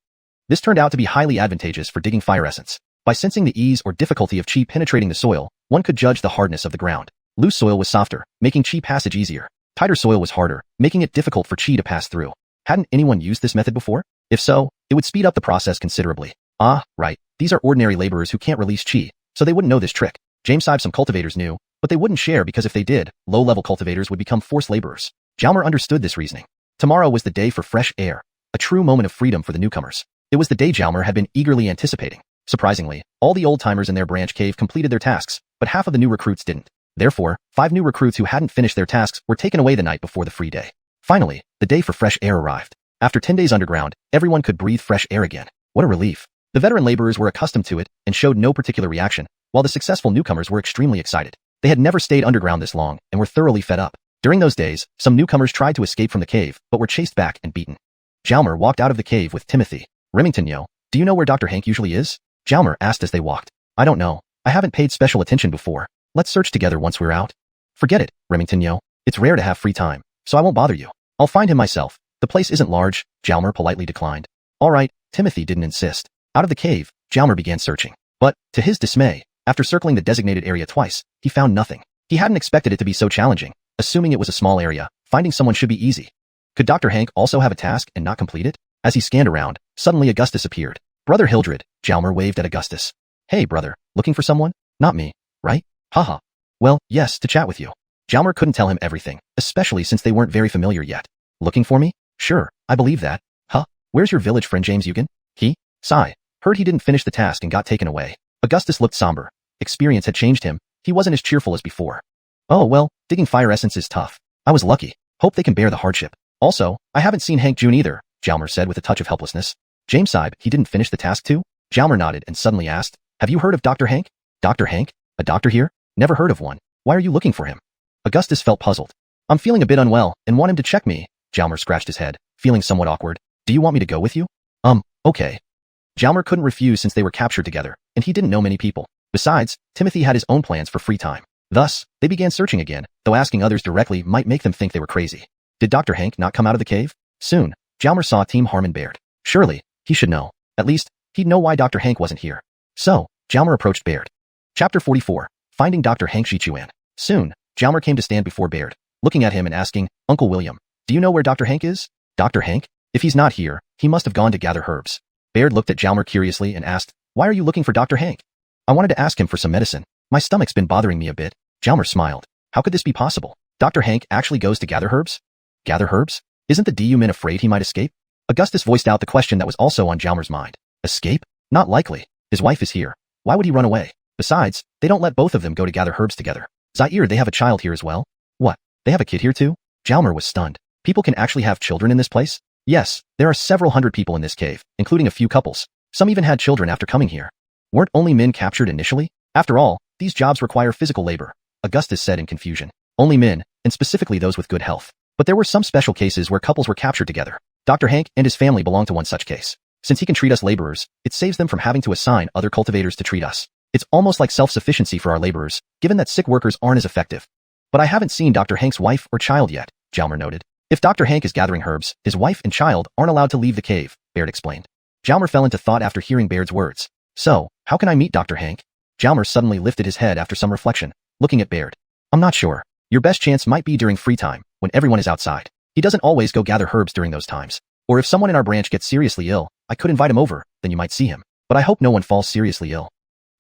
This turned out to be highly advantageous for digging fire essence. By sensing the ease or difficulty of chi penetrating the soil, one could judge the hardness of the ground. Loose soil was softer, making chi passage easier. Tighter soil was harder, making it difficult for chi to pass through. Hadn't anyone used this method before? If so, it would speed up the process considerably. Ah, right. These are ordinary laborers who can't release chi, so they wouldn't know this trick. Some cultivators knew, but they wouldn't share because if they did, low-level cultivators would become forced laborers. Jalmer understood this reasoning. Tomorrow was the day for fresh air, a true moment of freedom for the newcomers. It was the day Jalmer had been eagerly anticipating. Surprisingly, all the old-timers in their branch cave completed their tasks, but half of the new recruits didn't. Therefore, 5 new recruits who hadn't finished their tasks were taken away the night before the free day. Finally, the day for fresh air arrived. After 10 days underground, everyone could breathe fresh air again. What a relief. The veteran laborers were accustomed to it and showed no particular reaction, while the successful newcomers were extremely excited. They had never stayed underground this long and were thoroughly fed up. During those days, some newcomers tried to escape from the cave, but were chased back and beaten. Jalmer walked out of the cave with Timothy. Remington, yo, do you know where Dr. Hank usually is? Jalmer asked as they walked. I don't know. I haven't paid special attention before. Let's search together once we're out. Forget it, Remington, yo. It's rare to have free time, so I won't bother you. I'll find him myself. The place isn't large, Jalmer politely declined. All right, Timothy didn't insist. Out of the cave, Jalmer began searching. But, to his dismay, after circling the designated area twice, he found nothing. He hadn't expected it to be so challenging. Assuming it was a small area, finding someone should be easy. Could Dr. Hank also have a task and not complete it? As he scanned around, suddenly Augustus appeared. Brother Hildred, Jalmer waved at Augustus. Hey, brother, looking for someone? Not me, right? Haha. Well, yes, to chat with you. Jalmer couldn't tell him everything, especially since they weren't very familiar yet. Looking for me? Sure, I believe that. Huh? Where's your village friend James Eugen? Sigh. Heard he didn't finish the task and got taken away. Augustus looked somber. Experience had changed him. He wasn't as cheerful as before. Oh well, digging fire essence is tough. I was lucky. Hope they can bear the hardship. Also, I haven't seen Hank June either, Jalmer said with a touch of helplessness. James, he didn't finish the task too? Jalmer nodded and suddenly asked, have you heard of Dr. Hank? Dr. Hank? A doctor here? Never heard of one. Why are you looking for him? Augustus felt puzzled. I'm feeling a bit unwell and want him to check me. Jalmer scratched his head, feeling somewhat awkward. Do you want me to go with you? Okay. Jalmer couldn't refuse since they were captured together, and he didn't know many people. Besides, Timothy had his own plans for free time. Thus, they began searching again, though asking others directly might make them think they were crazy. Did Dr. Hank not come out of the cave? Soon, Jalmer saw Team Harmon Baird. Surely, he should know. At least, he'd know why Dr. Hank wasn't here. So, Jalmer approached Baird. Chapter 44. Finding Dr. Hank Shichuan. Soon, Jalmer came to stand before Baird, looking at him and asking, Uncle William, do you know where Dr. Hank is? Dr. Hank? If he's not here, he must have gone to gather herbs. Baird looked at Jalmer curiously and asked, why are you looking for Dr. Hank? I wanted to ask him for some medicine. My stomach's been bothering me a bit. Jalmer smiled. How could this be possible? Dr. Hank actually goes to gather herbs? Gather herbs? Isn't the DU men afraid he might escape? Augustus voiced out the question that was also on Jalmer's mind. Escape? Not likely. His wife is here. Why would he run away? Besides, they don't let both of them go to gather herbs together. Zaire, they have a child here as well? What? They have a kid here too? Jalmer was stunned. People can actually have children in this place? Yes, there are several hundred people in this cave, including a few couples. Some even had children after coming here. Weren't only men captured initially? After all, these jobs require physical labor, Augustus said in confusion. Only men, and specifically those with good health. But there were some special cases where couples were captured together. Dr. Hank and his family belong to one such case. Since he can treat us laborers, it saves them from having to assign other cultivators to treat us. It's almost like self-sufficiency for our laborers, given that sick workers aren't as effective. But I haven't seen Dr. Hank's wife or child yet, Jalmer noted. If Dr. Hank is gathering herbs, his wife and child aren't allowed to leave the cave, Baird explained. Jalmer fell into thought after hearing Baird's words. So, how can I meet Dr. Hank? Jalmer suddenly lifted his head after some reflection, looking at Baird. I'm not sure. Your best chance might be during free time, when everyone is outside. He doesn't always go gather herbs during those times. Or if someone in our branch gets seriously ill, I could invite him over, then you might see him. But I hope no one falls seriously ill.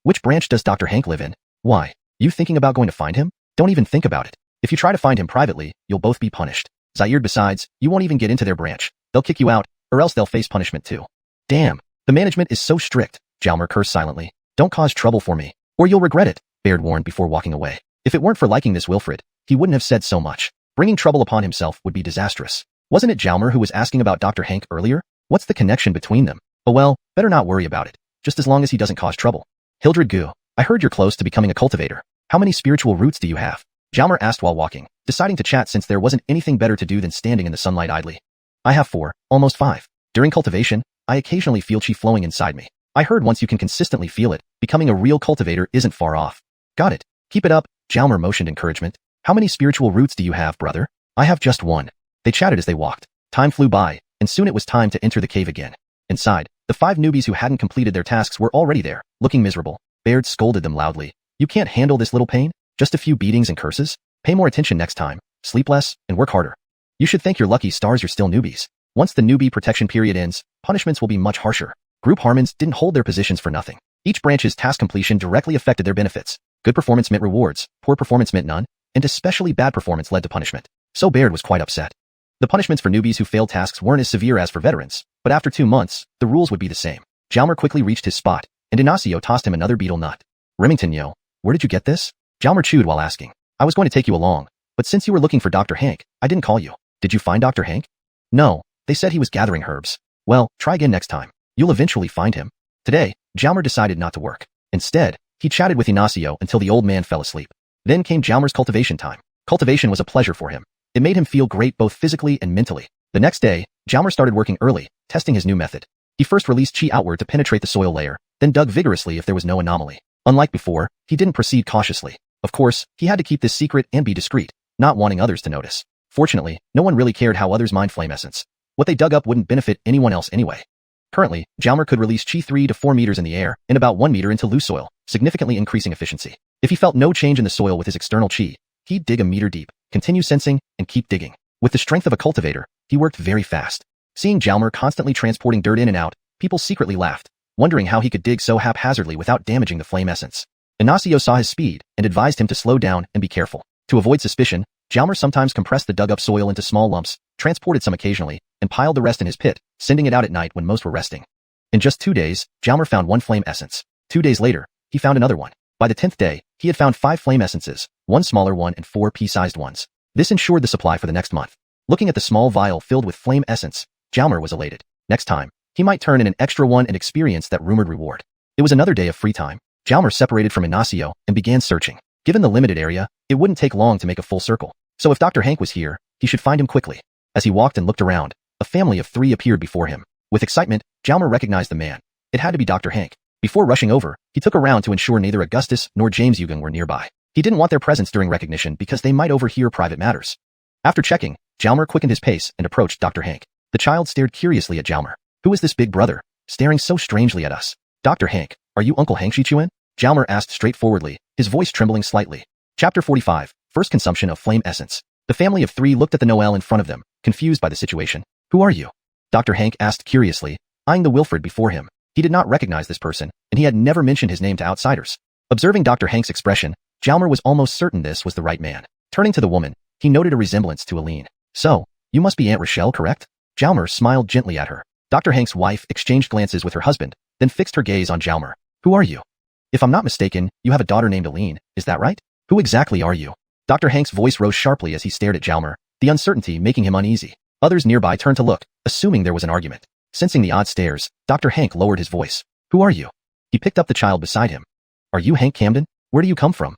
Which branch does Dr. Hank live in? Why? You thinking about going to find him? Don't even think about it. If you try to find him privately, you'll both be punished. Zaire, besides, you won't even get into their branch. They'll kick you out, or else they'll face punishment too. Damn, the management is so strict, Jalmer cursed silently. Don't cause trouble for me, or you'll regret it, Baird warned before walking away. If it weren't for liking this Wilfred, he wouldn't have said so much. Bringing trouble upon himself would be disastrous. Wasn't it Jalmer who was asking about Dr. Hank earlier? What's the connection between them? Oh well, better not worry about it, just as long as he doesn't cause trouble. Hildred Gu, I heard you're close to becoming a cultivator. How many spiritual roots do you have? Jalmer asked while walking, deciding to chat since there wasn't anything better to do than standing in the sunlight idly. I have 4, almost 5. During cultivation, I occasionally feel chi flowing inside me. I heard once you can consistently feel it, becoming a real cultivator isn't far off. Got it. Keep it up, Jalmer motioned encouragement. How many spiritual roots do you have, brother? I have just 1. They chatted as they walked. Time flew by, and soon it was time to enter the cave again. Inside, the 5 newbies who hadn't completed their tasks were already there, looking miserable. Baird scolded them loudly. You can't handle this little pain? Just a few beatings and curses? Pay more attention next time, sleep less, and work harder. You should thank your lucky stars you're still newbies. Once the newbie protection period ends, punishments will be much harsher. Group Harmons didn't hold their positions for nothing. Each branch's task completion directly affected their benefits. Good performance meant rewards, poor performance meant none, and especially bad performance led to punishment. So Baird was quite upset. The punishments for newbies who failed tasks weren't as severe as for veterans, but after 2 months, the rules would be the same. Jalmer quickly reached his spot, and Ignacio tossed him another beetle nut. Remington, yo, where did you get this? Jalmer chewed while asking. I was going to take you along, but since you were looking for Dr. Hank, I didn't call you. Did you find Dr. Hank? No, they said he was gathering herbs. Well, try again next time. You'll eventually find him. Today, Jalmer decided not to work. Instead, he chatted with Ignacio until the old man fell asleep. Then came Jalmer's cultivation time. Cultivation was a pleasure for him. It made him feel great both physically and mentally. The next day, Jalmer started working early, testing his new method. He first released chi outward to penetrate the soil layer, then dug vigorously if there was no anomaly. Unlike before, he didn't proceed cautiously. Of course, he had to keep this secret and be discreet, not wanting others to notice. Fortunately, no one really cared how others mined flame essence. What they dug up wouldn't benefit anyone else anyway. Currently, Jalmer could release chi 3 to 4 meters in the air and about 1 meter into loose soil, significantly increasing efficiency. If he felt no change in the soil with his external chi, he'd dig a meter deep, continue sensing, and keep digging. With the strength of a cultivator, he worked very fast. Seeing Jalmer constantly transporting dirt in and out, people secretly laughed, wondering how he could dig so haphazardly without damaging the flame essence. Ignacio saw his speed and advised him to slow down and be careful. To avoid suspicion, Jalmer sometimes compressed the dug-up soil into small lumps, transported some occasionally, and piled the rest in his pit, sending it out at night when most were resting. In just 2 days, Jalmer found 1 flame essence. 2 days later, he found another one. By the 10th day, he had found 5 flame essences, 1 smaller one and 4 pea-sized ones. This ensured the supply for the next month. Looking at the small vial filled with flame essence, Jalmer was elated. Next time, he might turn in an extra one and experience that rumored reward. It was another day of free time. Jalmer separated from Ignacio and began searching. Given the limited area, it wouldn't take long to make a full circle. So if Dr. Hank was here, he should find him quickly. As he walked and looked around, a family of 3 appeared before him. With excitement, Jalmer recognized the man. It had to be Dr. Hank. Before rushing over, he took a round to ensure neither Augustus nor James Eugen were nearby. He didn't want their presence during recognition because they might overhear private matters. After checking, Jalmer quickened his pace and approached Dr. Hank. The child stared curiously at Jalmer. Who is this big brother, staring so strangely at us? Dr. Hank, are you Uncle Hank Shichuan? Jalmer asked straightforwardly, his voice trembling slightly. Chapter 45, First Consumption of Flame Essence. The family of 3 looked at the Noel in front of them, confused by the situation. Who are you? Dr. Hank asked curiously, eyeing the Wilfred before him. He did not recognize this person, and he had never mentioned his name to outsiders. Observing Dr. Hank's expression, Jalmer was almost certain this was the right man. Turning to the woman, he noted a resemblance to Aline. So, you must be Aunt Rochelle, correct? Jalmer smiled gently at her. Dr. Hank's wife exchanged glances with her husband, then fixed her gaze on Jalmer. Who are you? If I'm not mistaken, you have a daughter named Aline, is that right? Who exactly are you? Dr. Hank's voice rose sharply as he stared at Jalmer, the uncertainty making him uneasy. Others nearby turned to look, assuming there was an argument. Sensing the odd stares, Dr. Hank lowered his voice. Who are you? He picked up the child beside him. Are you Hank Camden? Where do you come from?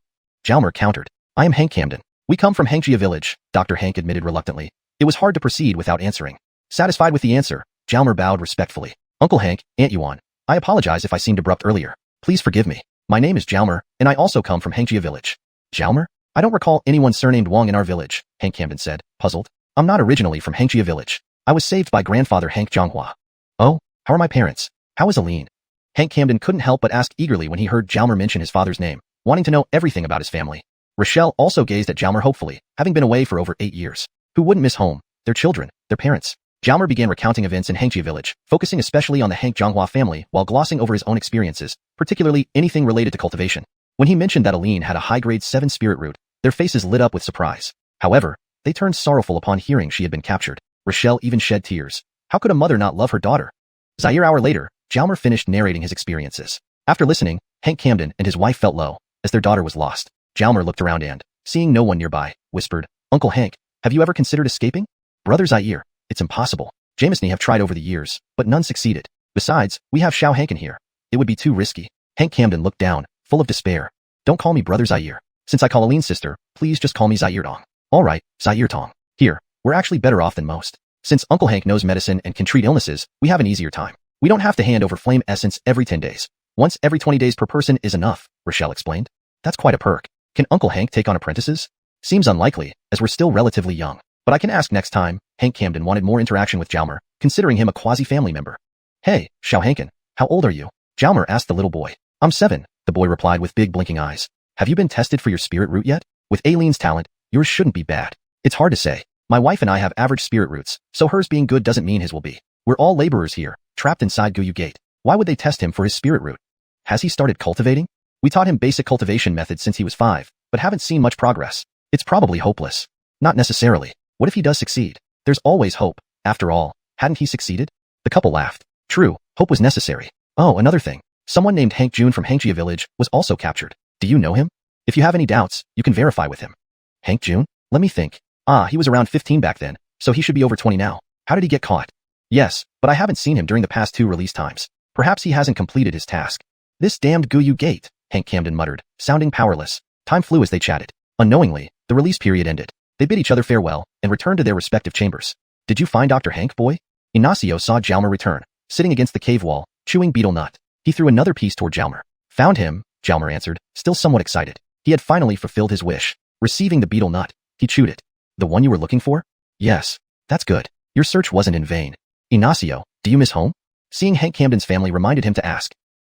Jalmer countered. I am Hank Camden. We come from Hangjia village, Dr. Hank admitted reluctantly. It was hard to proceed without answering. Satisfied with the answer, Jalmer bowed respectfully. Uncle Hank, Aunt Yuan, I apologize if I seemed abrupt earlier. Please forgive me. My name is Jalmer, and I also come from Hangjia village. Jalmer? I don't recall anyone surnamed Wong in our village, Hank Camden said, puzzled. I'm not originally from Hangjia village. I was saved by grandfather Hank Zhonghua. Oh, how are my parents? How is Aline? Hank Camden couldn't help but ask eagerly when he heard Jalmer mention his father's name, wanting to know everything about his family. Rochelle also gazed at Jalmer hopefully, having been away for over 8 years. Who wouldn't miss home, their children, their parents? Jalmer began recounting events in Hangjia village, focusing especially on the Hank Zhonghua family while glossing over his own experiences, particularly anything related to cultivation. When he mentioned that Aline had a high-grade 7 spirit root, their faces lit up with surprise. However, they turned sorrowful upon hearing she had been captured. Rochelle even shed tears. How could a mother not love her daughter? Zaire hour later, Jalmer finished narrating his experiences. After listening, Hank Camden and his wife felt low, as their daughter was lost. Jalmer looked around and, seeing no one nearby, whispered, Uncle Hank, have you ever considered escaping? Brother Zaire, it's impossible. Jameson have tried over the years, but none succeeded. Besides, we have Xiao Hankin here. It would be too risky. Hank Camden looked down, full of despair. Don't call me Brother Zaire. Since I call Aline's sister, please just call me Zaire Tong. Alright, Zaire Tong. Here, we're actually better off than most. Since Uncle Hank knows medicine and can treat illnesses, we have an easier time. We don't have to hand over flame essence every 10 days. Once every 20 days per person is enough, Rochelle explained. That's quite a perk. Can Uncle Hank take on apprentices? Seems unlikely, as we're still relatively young. But I can ask next time. Hank Camden wanted more interaction with Jalmer, considering him a quasi-family member. Hey, Xiao Hankin, how old are you? Jalmer asked the little boy. I'm 7, the boy replied with big blinking eyes. Have you been tested for your spirit root yet? With Aileen's talent, yours shouldn't be bad. It's hard to say. My wife and I have average spirit roots, so hers being good doesn't mean his will be. We're all laborers here, trapped inside Guyu Gate. Why would they test him for his spirit root? Has he started cultivating? We taught him basic cultivation methods since he was 5, but haven't seen much progress. It's probably hopeless. Not necessarily. What if he does succeed? There's always hope. After all, hadn't he succeeded? The couple laughed. True, hope was necessary. Oh, another thing. Someone named Hank June from Hangjia village was also captured. Do you know him? If you have any doubts, you can verify with him. Hank June? Let me think. He was around 15 back then, so he should be over 20 now. How did he get caught? Yes, but I haven't seen him during the past 2 release times. Perhaps he hasn't completed his task. This damned Guyu Gate, Hank Camden muttered, sounding powerless. Time flew as they chatted. Unknowingly, the release period ended. They bid each other farewell and returned to their respective chambers. Did you find Dr. Hank, boy? Ignacio saw Jalmer return, sitting against the cave wall, chewing beetle nut. He threw another piece toward Jalmer. Found him, Jalmer answered, still somewhat excited. He had finally fulfilled his wish. Receiving the beetle nut, he chewed it. The one you were looking for? Yes. That's good. Your search wasn't in vain. Ignacio, do you miss home? Seeing Hank Camden's family reminded him to ask.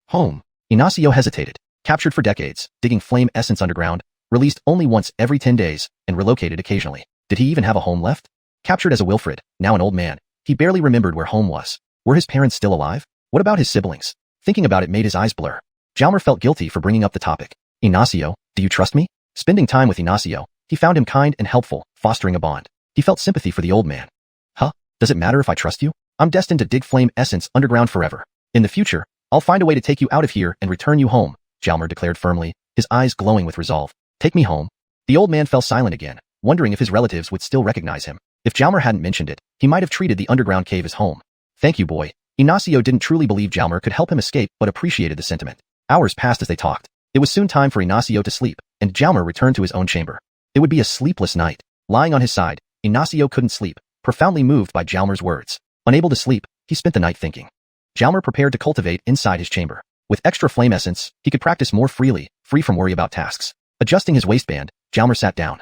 Home. Ignacio hesitated. Captured for decades, digging flame essence underground, released only once every 10 days, and relocated occasionally. Did he even have a home left? Captured as a Wilfred, now an old man, he barely remembered where home was. Were his parents still alive? What about his siblings? Thinking about it made his eyes blur. Jalmer felt guilty for bringing up the topic. Ignacio, do you trust me? Spending time with Ignacio, he found him kind and helpful, fostering a bond. He felt sympathy for the old man. Huh? Does it matter if I trust you? I'm destined to dig flame essence underground forever. In the future, I'll find a way to take you out of here and return you home, Jalmer declared firmly, his eyes glowing with resolve. Take me home. The old man fell silent again, wondering if his relatives would still recognize him. If Jalmer hadn't mentioned it, he might have treated the underground cave as home. Thank you, boy. Ignacio didn't truly believe Jalmer could help him escape but appreciated the sentiment. Hours passed as they talked. It was soon time for Ignacio to sleep, and Jalmer returned to his own chamber. It would be a sleepless night. Lying on his side, Ignacio couldn't sleep, profoundly moved by Jalmer's words. Unable to sleep, he spent the night thinking. Jalmer prepared to cultivate inside his chamber. With extra flame essence, he could practice more freely, free from worry about tasks. Adjusting his waistband, Jalmer sat down.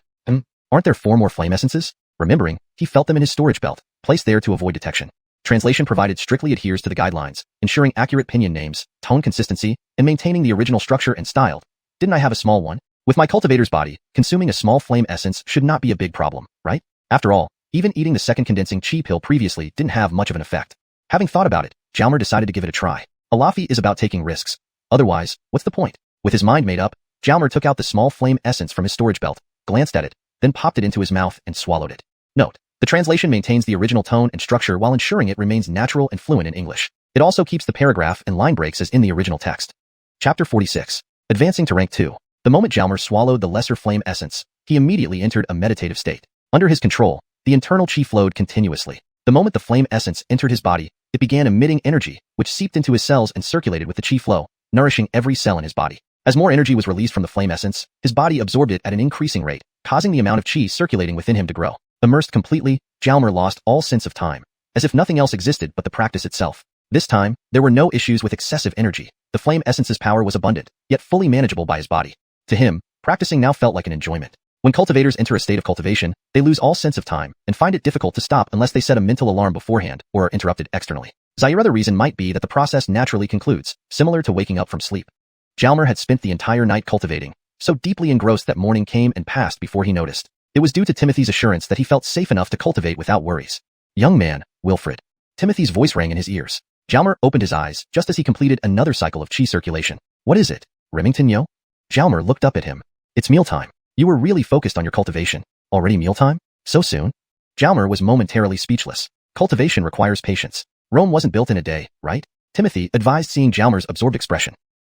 Aren't there 4 more flame essences? Remembering, he felt them in his storage belt, placed there to avoid detection. Translation provided strictly adheres to the guidelines, ensuring accurate pinyin names, tone consistency, and maintaining the original structure and style. Didn't I have a small one? With my cultivator's body, consuming a small flame essence should not be a big problem, right? After all, even eating the second condensing chi pill previously didn't have much of an effect. Having thought about it, Jalmer decided to give it a try. Alafi is about taking risks. Otherwise, what's the point? With his mind made up, Jalmer took out the small flame essence from his storage belt, glanced at it, then popped it into his mouth and swallowed it. Note: the translation maintains the original tone and structure while ensuring it remains natural and fluent in English. It also keeps the paragraph and line breaks as in the original text. Chapter 46. Advancing to Rank 2. The moment Jalmer swallowed the lesser flame essence, he immediately entered a meditative state. Under his control, the internal chi flowed continuously. The moment the flame essence entered his body, it began emitting energy, which seeped into his cells and circulated with the chi flow, nourishing every cell in his body. As more energy was released from the flame essence, his body absorbed it at an increasing rate, causing the amount of chi circulating within him to grow. Immersed completely, Jalmer lost all sense of time, as if nothing else existed but the practice itself. This time, there were no issues with excessive energy. The flame essence's power was abundant, yet fully manageable by his body. To him, practicing now felt like an enjoyment. When cultivators enter a state of cultivation, they lose all sense of time and find it difficult to stop unless they set a mental alarm beforehand or are interrupted externally. Zaire other reason might be that the process naturally concludes, similar to waking up from sleep. Jalmer had spent the entire night cultivating, so deeply engrossed that morning came and passed before he noticed. It was due to Timothy's assurance that he felt safe enough to cultivate without worries. Young man, Wilfred. Timothy's voice rang in his ears. Jalmer opened his eyes just as he completed another cycle of chi circulation. What is it, Remington yo? Jalmer looked up at him. It's mealtime. You were really focused on your cultivation. Already mealtime? So soon? Jalmer was momentarily speechless. Cultivation requires patience. Rome wasn't built in a day, right? Timothy advised, seeing Jalmer's absorbed expression.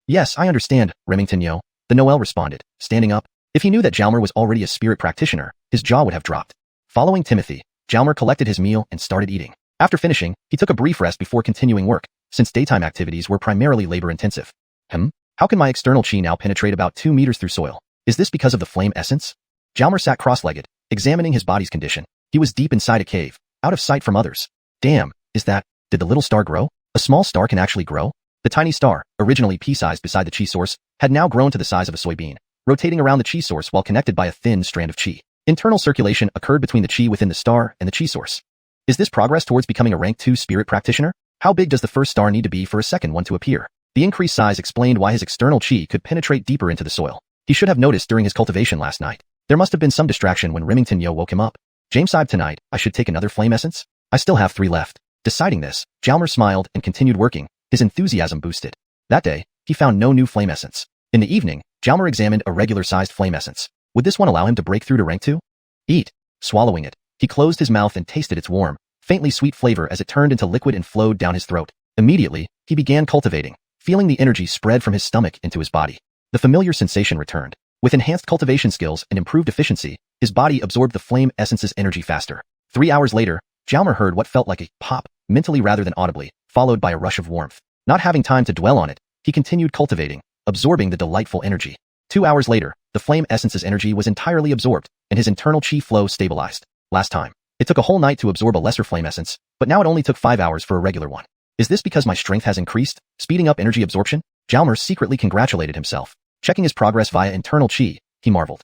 Yes, I understand, Remington yo, the Noel responded, standing up. If he knew that Jalmer was already a spirit practitioner, his jaw would have dropped. Following Timothy, Jalmer collected his meal and started eating. After finishing, he took a brief rest before continuing work, since daytime activities were primarily labor-intensive. How can my external chi now penetrate about 2 meters through soil? Is this because of the flame essence? Jalmer sat cross-legged, examining his body's condition. He was deep inside a cave, out of sight from others. Damn, did the little star grow? A small star can actually grow? The tiny star, originally pea-sized beside the chi source, had now grown to the size of a soybean, rotating around the chi source while connected by a thin strand of chi. Internal circulation occurred between the chi within the star and the chi source. Is this progress towards becoming a rank 2 spirit practitioner? How big does the first star need to be for a second one to appear? The increased size explained why his external chi could penetrate deeper into the soil. He should have noticed during his cultivation last night. There must have been some distraction when Remington Yo woke him up. James sighed tonight, I should take another flame essence? I still have 3 left. Deciding this, Jalmer smiled and continued working, his enthusiasm boosted. That day, he found no new flame essence. In the evening, Jalmer examined a regular-sized flame essence. Would this one allow him to break through to rank 2? Eat. Swallowing it, he closed his mouth and tasted its warm, faintly sweet flavor as it turned into liquid and flowed down his throat. Immediately, he began cultivating, feeling the energy spread from his stomach into his body. The familiar sensation returned. With enhanced cultivation skills and improved efficiency, his body absorbed the flame essence's energy faster. 3 hours later, Jalmer heard what felt like a pop, mentally rather than audibly, followed by a rush of warmth. Not having time to dwell on it, he continued cultivating, absorbing the delightful energy. 2 hours later, the flame essence's energy was entirely absorbed, and his internal chi flow stabilized. Last time, it took a whole night to absorb a lesser flame essence, but now it only took 5 hours for a regular one. Is this because my strength has increased, speeding up energy absorption? Jalmer secretly congratulated himself. Checking his progress via internal chi, he marveled.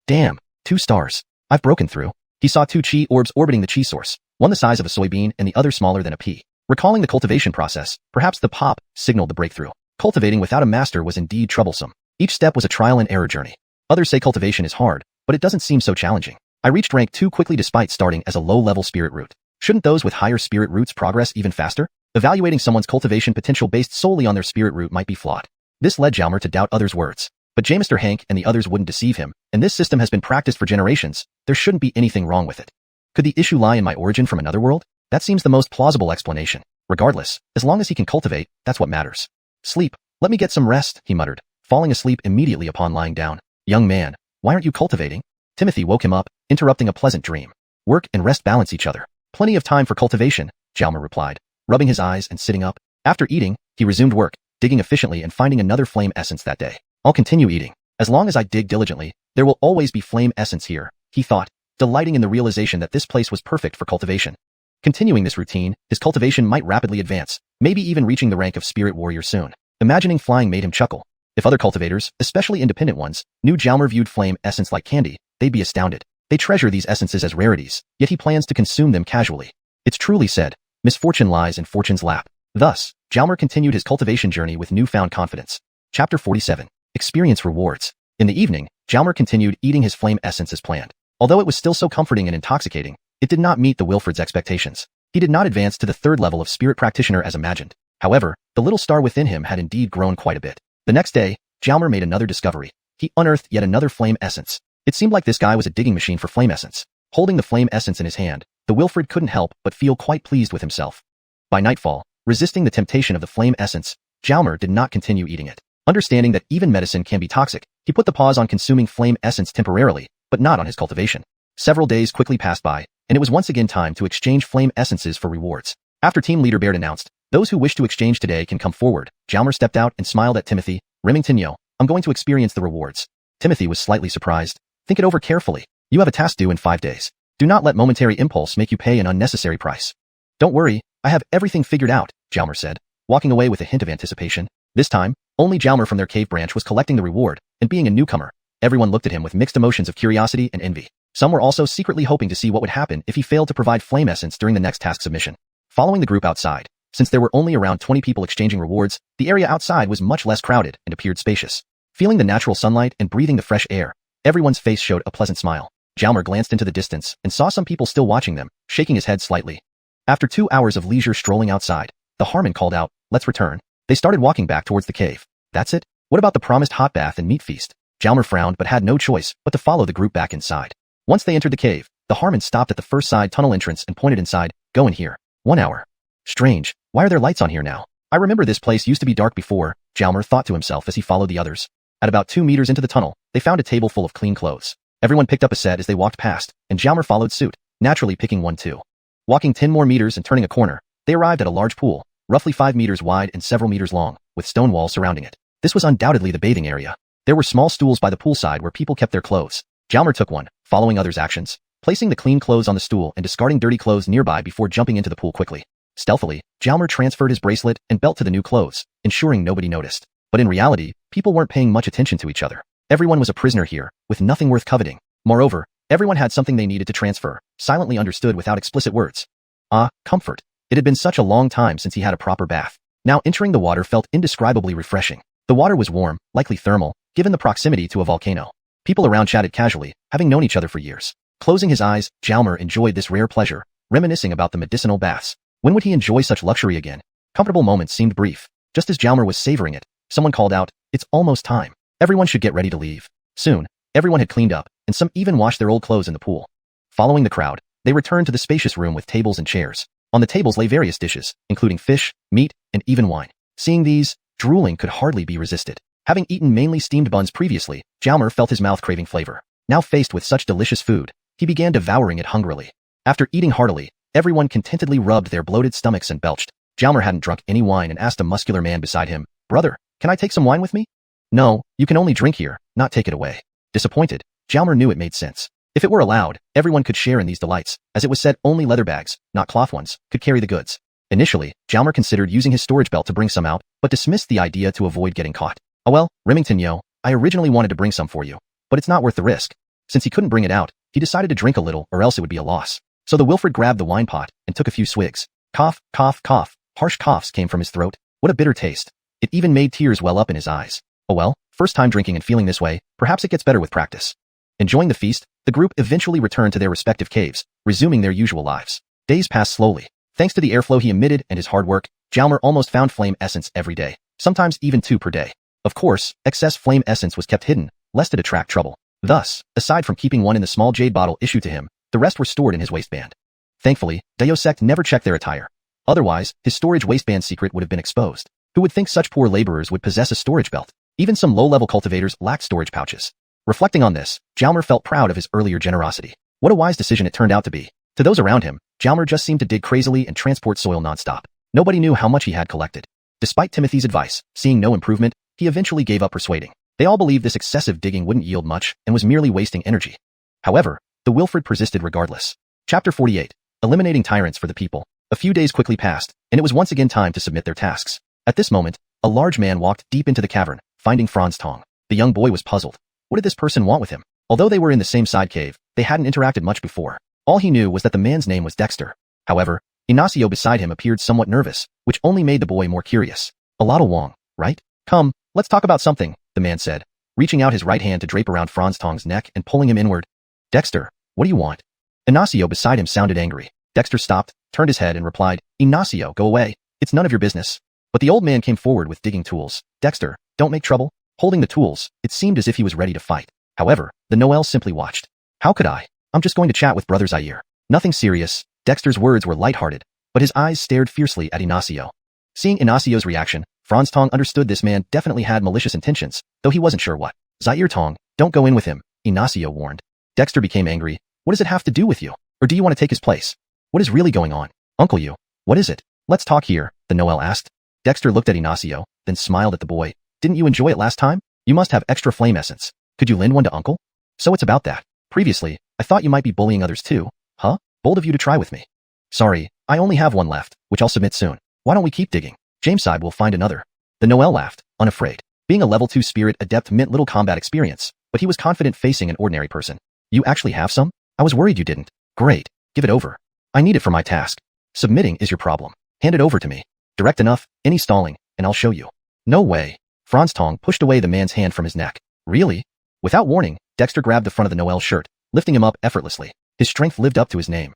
Damn, 2 stars. I've broken through. He saw 2 chi orbs orbiting the chi source, one the size of a soybean and the other smaller than a pea. Recalling the cultivation process, perhaps the pop signaled the breakthrough. Cultivating without a master was indeed troublesome. Each step was a trial and error journey. Others say cultivation is hard, but it doesn't seem so challenging. I reached rank 2 quickly despite starting as a low-level spirit root. Shouldn't those with higher spirit roots progress even faster? Evaluating someone's cultivation potential based solely on their spirit root might be flawed. This led Jalmer to doubt others' words. But Mr. Hank and the others wouldn't deceive him, and this system has been practiced for generations. There shouldn't be anything wrong with it. Could the issue lie in my origin from another world? That seems the most plausible explanation. Regardless, as long as he can cultivate, that's what matters. Sleep. Let me get some rest, he muttered, falling asleep immediately upon lying down. Young man, why aren't you cultivating? Timothy woke him up, interrupting a pleasant dream. Work and rest balance each other. Plenty of time for cultivation, Jalmer replied, rubbing his eyes and sitting up. After eating, he resumed work, digging efficiently and finding another flame essence that day. I'll continue eating. As long as I dig diligently, there will always be flame essence here, he thought, delighting in the realization that this place was perfect for cultivation. Continuing this routine, his cultivation might rapidly advance, maybe even reaching the rank of spirit warrior soon. Imagining flying made him chuckle. If other cultivators, especially independent ones, knew Jalmer viewed flame essence like candy, they'd be astounded. They treasure these essences as rarities, yet he plans to consume them casually. It's truly said, misfortune lies in fortune's lap. Thus, Jalmer continued his cultivation journey with newfound confidence. Chapter 47. Experience rewards. In the evening, Jalmer continued eating his flame essence as planned. Although it was still so comforting and intoxicating, it did not meet the Wilfred's expectations. He did not advance to the 3rd level of spirit practitioner as imagined. However, the little star within him had indeed grown quite a bit. The next day, Jalmer made another discovery. He unearthed yet another flame essence. It seemed like this guy was a digging machine for flame essence. Holding the flame essence in his hand, the Wilfred couldn't help but feel quite pleased with himself. By nightfall, resisting the temptation of the flame essence, Jalmer did not continue eating it. Understanding that even medicine can be toxic, he put the pause on consuming flame essence temporarily, but not on his cultivation. Several days quickly passed by, and it was once again time to exchange flame essences for rewards. After team leader Baird announced, those who wish to exchange today can come forward, Jalmer stepped out and smiled at Timothy. Remington, yo, I'm going to experience the rewards. Timothy was slightly surprised. Think it over carefully. You have a task due in 5 days. Do not let momentary impulse make you pay an unnecessary price. Don't worry, I have everything figured out, Jalmer said, walking away with a hint of anticipation. This time, only Jalmer from their cave branch was collecting the reward, and being a newcomer, everyone looked at him with mixed emotions of curiosity and envy. Some were also secretly hoping to see what would happen if he failed to provide flame essence during the next task submission. Following the group outside, since there were only around 20 people exchanging rewards, the area outside was much less crowded and appeared spacious. Feeling the natural sunlight and breathing the fresh air, everyone's face showed a pleasant smile. Jalmer glanced into the distance and saw some people still watching them, shaking his head slightly. After 2 hours of leisure strolling outside, the Harmon called out, let's return. They started walking back towards the cave. That's it? What about the promised hot bath and meat feast? Jalmer frowned but had no choice but to follow the group back inside. Once they entered the cave, the Harmon stopped at the first side tunnel entrance and pointed inside. Go in here. 1 hour. Strange, why are there lights on here now? I remember this place used to be dark before, Jalmer thought to himself as he followed the others. At about 2 meters into the tunnel, they found a table full of clean clothes. Everyone picked up a set as they walked past, and Jalmer followed suit, naturally picking one too. Walking 10 more meters and turning a corner, they arrived at a large pool, roughly 5 meters wide and several meters long, with stone walls surrounding it. This was undoubtedly the bathing area. There were small stools by the poolside where people kept their clothes. Jalmer took one, following others' actions, placing the clean clothes on the stool and discarding dirty clothes nearby before jumping into the pool quickly. Stealthily, Jalmer transferred his bracelet and belt to the new clothes, ensuring nobody noticed. But in reality, people weren't paying much attention to each other. Everyone was a prisoner here, with nothing worth coveting. Moreover, everyone had something they needed to transfer, silently understood without explicit words. Ah, comfort. It had been such a long time since he had a proper bath. Now entering the water felt indescribably refreshing. The water was warm, likely thermal, given the proximity to a volcano. People around chatted casually, having known each other for years. Closing his eyes, Jalmer enjoyed this rare pleasure, reminiscing about the medicinal baths. When would he enjoy such luxury again? Comfortable moments seemed brief. Just as Jalmer was savoring it, someone called out, "It's almost time. Everyone should get ready to leave." Soon, everyone had cleaned up, and some even washed their old clothes in the pool. Following the crowd, they returned to the spacious room with tables and chairs. On the tables lay various dishes, including fish, meat, and even wine. Seeing these, drooling could hardly be resisted. Having eaten mainly steamed buns previously, Jalmer felt his mouth craving flavor. Now faced with such delicious food, he began devouring it hungrily. After eating heartily, everyone contentedly rubbed their bloated stomachs and belched. Jalmer hadn't drunk any wine and asked a muscular man beside him, "Brother, can I take some wine with me?" "No, you can only drink here, not take it away." Disappointed, Jalmer knew it made sense. If it were allowed, everyone could share in these delights, as it was said only leather bags, not cloth ones, could carry the goods. Initially, Jalmer considered using his storage belt to bring some out, but dismissed the idea to avoid getting caught. "Oh well, Remington yo, I originally wanted to bring some for you, but it's not worth the risk." Since he couldn't bring it out, he decided to drink a little or else it would be a loss. So the Wilfred grabbed the wine pot and took a few swigs. Cough, cough, cough. Harsh coughs came from his throat. What a bitter taste. It even made tears well up in his eyes. Oh well, first time drinking and feeling this way, perhaps it gets better with practice. Enjoying the feast, the group eventually returned to their respective caves, resuming their usual lives. Days passed slowly. Thanks to the airflow he emitted and his hard work, Jalmer almost found flame essence every day, sometimes even 2 per day. Of course, excess flame essence was kept hidden, lest it attract trouble. Thus, aside from keeping one in the small jade bottle issued to him, the rest were stored in his waistband. Thankfully, Deosect never checked their attire. Otherwise, his storage waistband secret would have been exposed. Who would think such poor laborers would possess a storage belt? Even some low-level cultivators lacked storage pouches. Reflecting on this, Jalmer felt proud of his earlier generosity. What a wise decision it turned out to be. To those around him, Jalmer just seemed to dig crazily and transport soil nonstop. Nobody knew how much he had collected. Despite Timothy's advice, seeing no improvement, he eventually gave up persuading. They all believed this excessive digging wouldn't yield much and was merely wasting energy. However, the Wilfred persisted regardless. Chapter 48. Eliminating Tyrants for the People. A few days quickly passed, and it was once again time to submit their tasks. At this moment, a large man walked deep into the cavern, finding Franz Tong. The young boy was puzzled. What did this person want with him? Although they were in the same side cave, they hadn't interacted much before. All he knew was that the man's name was Dexter. However, Ignacio beside him appeared somewhat nervous, which only made the boy more curious. "A lot of Wong, right? Come, let's talk about something," the man said, reaching out his right hand to drape around Franz Tong's neck and pulling him inward. "Dexter, what do you want?" Ignacio beside him sounded angry. Dexter stopped, turned his head and replied, "Ignacio, go away. It's none of your business." But the old man came forward with digging tools. "Dexter, don't make trouble." Holding the tools, it seemed as if he was ready to fight. However, the Noel simply watched. "How could I? I'm just going to chat with Brother Zaire." Nothing serious. Dexter's words were lighthearted, but his eyes stared fiercely at Ignacio. Seeing Ignacio's reaction, Franz Tong understood this man definitely had malicious intentions, though he wasn't sure what. "Zaire Tong, don't go in with him," Ignacio warned. Dexter became angry. "What does it have to do with you? Or do you want to take his place? What is really going on? Uncle you, what is it? Let's talk here," the Noel asked. Dexter looked at Ignacio, then smiled at the boy. "Didn't you enjoy it last time? You must have extra flame essence. Could you lend one to Uncle?" "So it's about that. Previously, I thought you might be bullying others too. Huh? Bold of you to try with me." "Sorry, I only have one left, which I'll submit soon. Why don't we keep digging? Jameside will find another." The Noel laughed, unafraid. Being a level 2 spirit adept meant little combat experience, but he was confident facing an ordinary person. "You actually have some? I was worried you didn't." "Great. Give it over. I need it for my task." "Submitting is your problem. Hand it over to me. Direct enough, any stalling, and I'll show you." "No way." Franz Tong pushed away the man's hand from his neck. "Really?" Without warning, Dexter grabbed the front of the Noel's shirt, lifting him up effortlessly. His strength lived up to his name.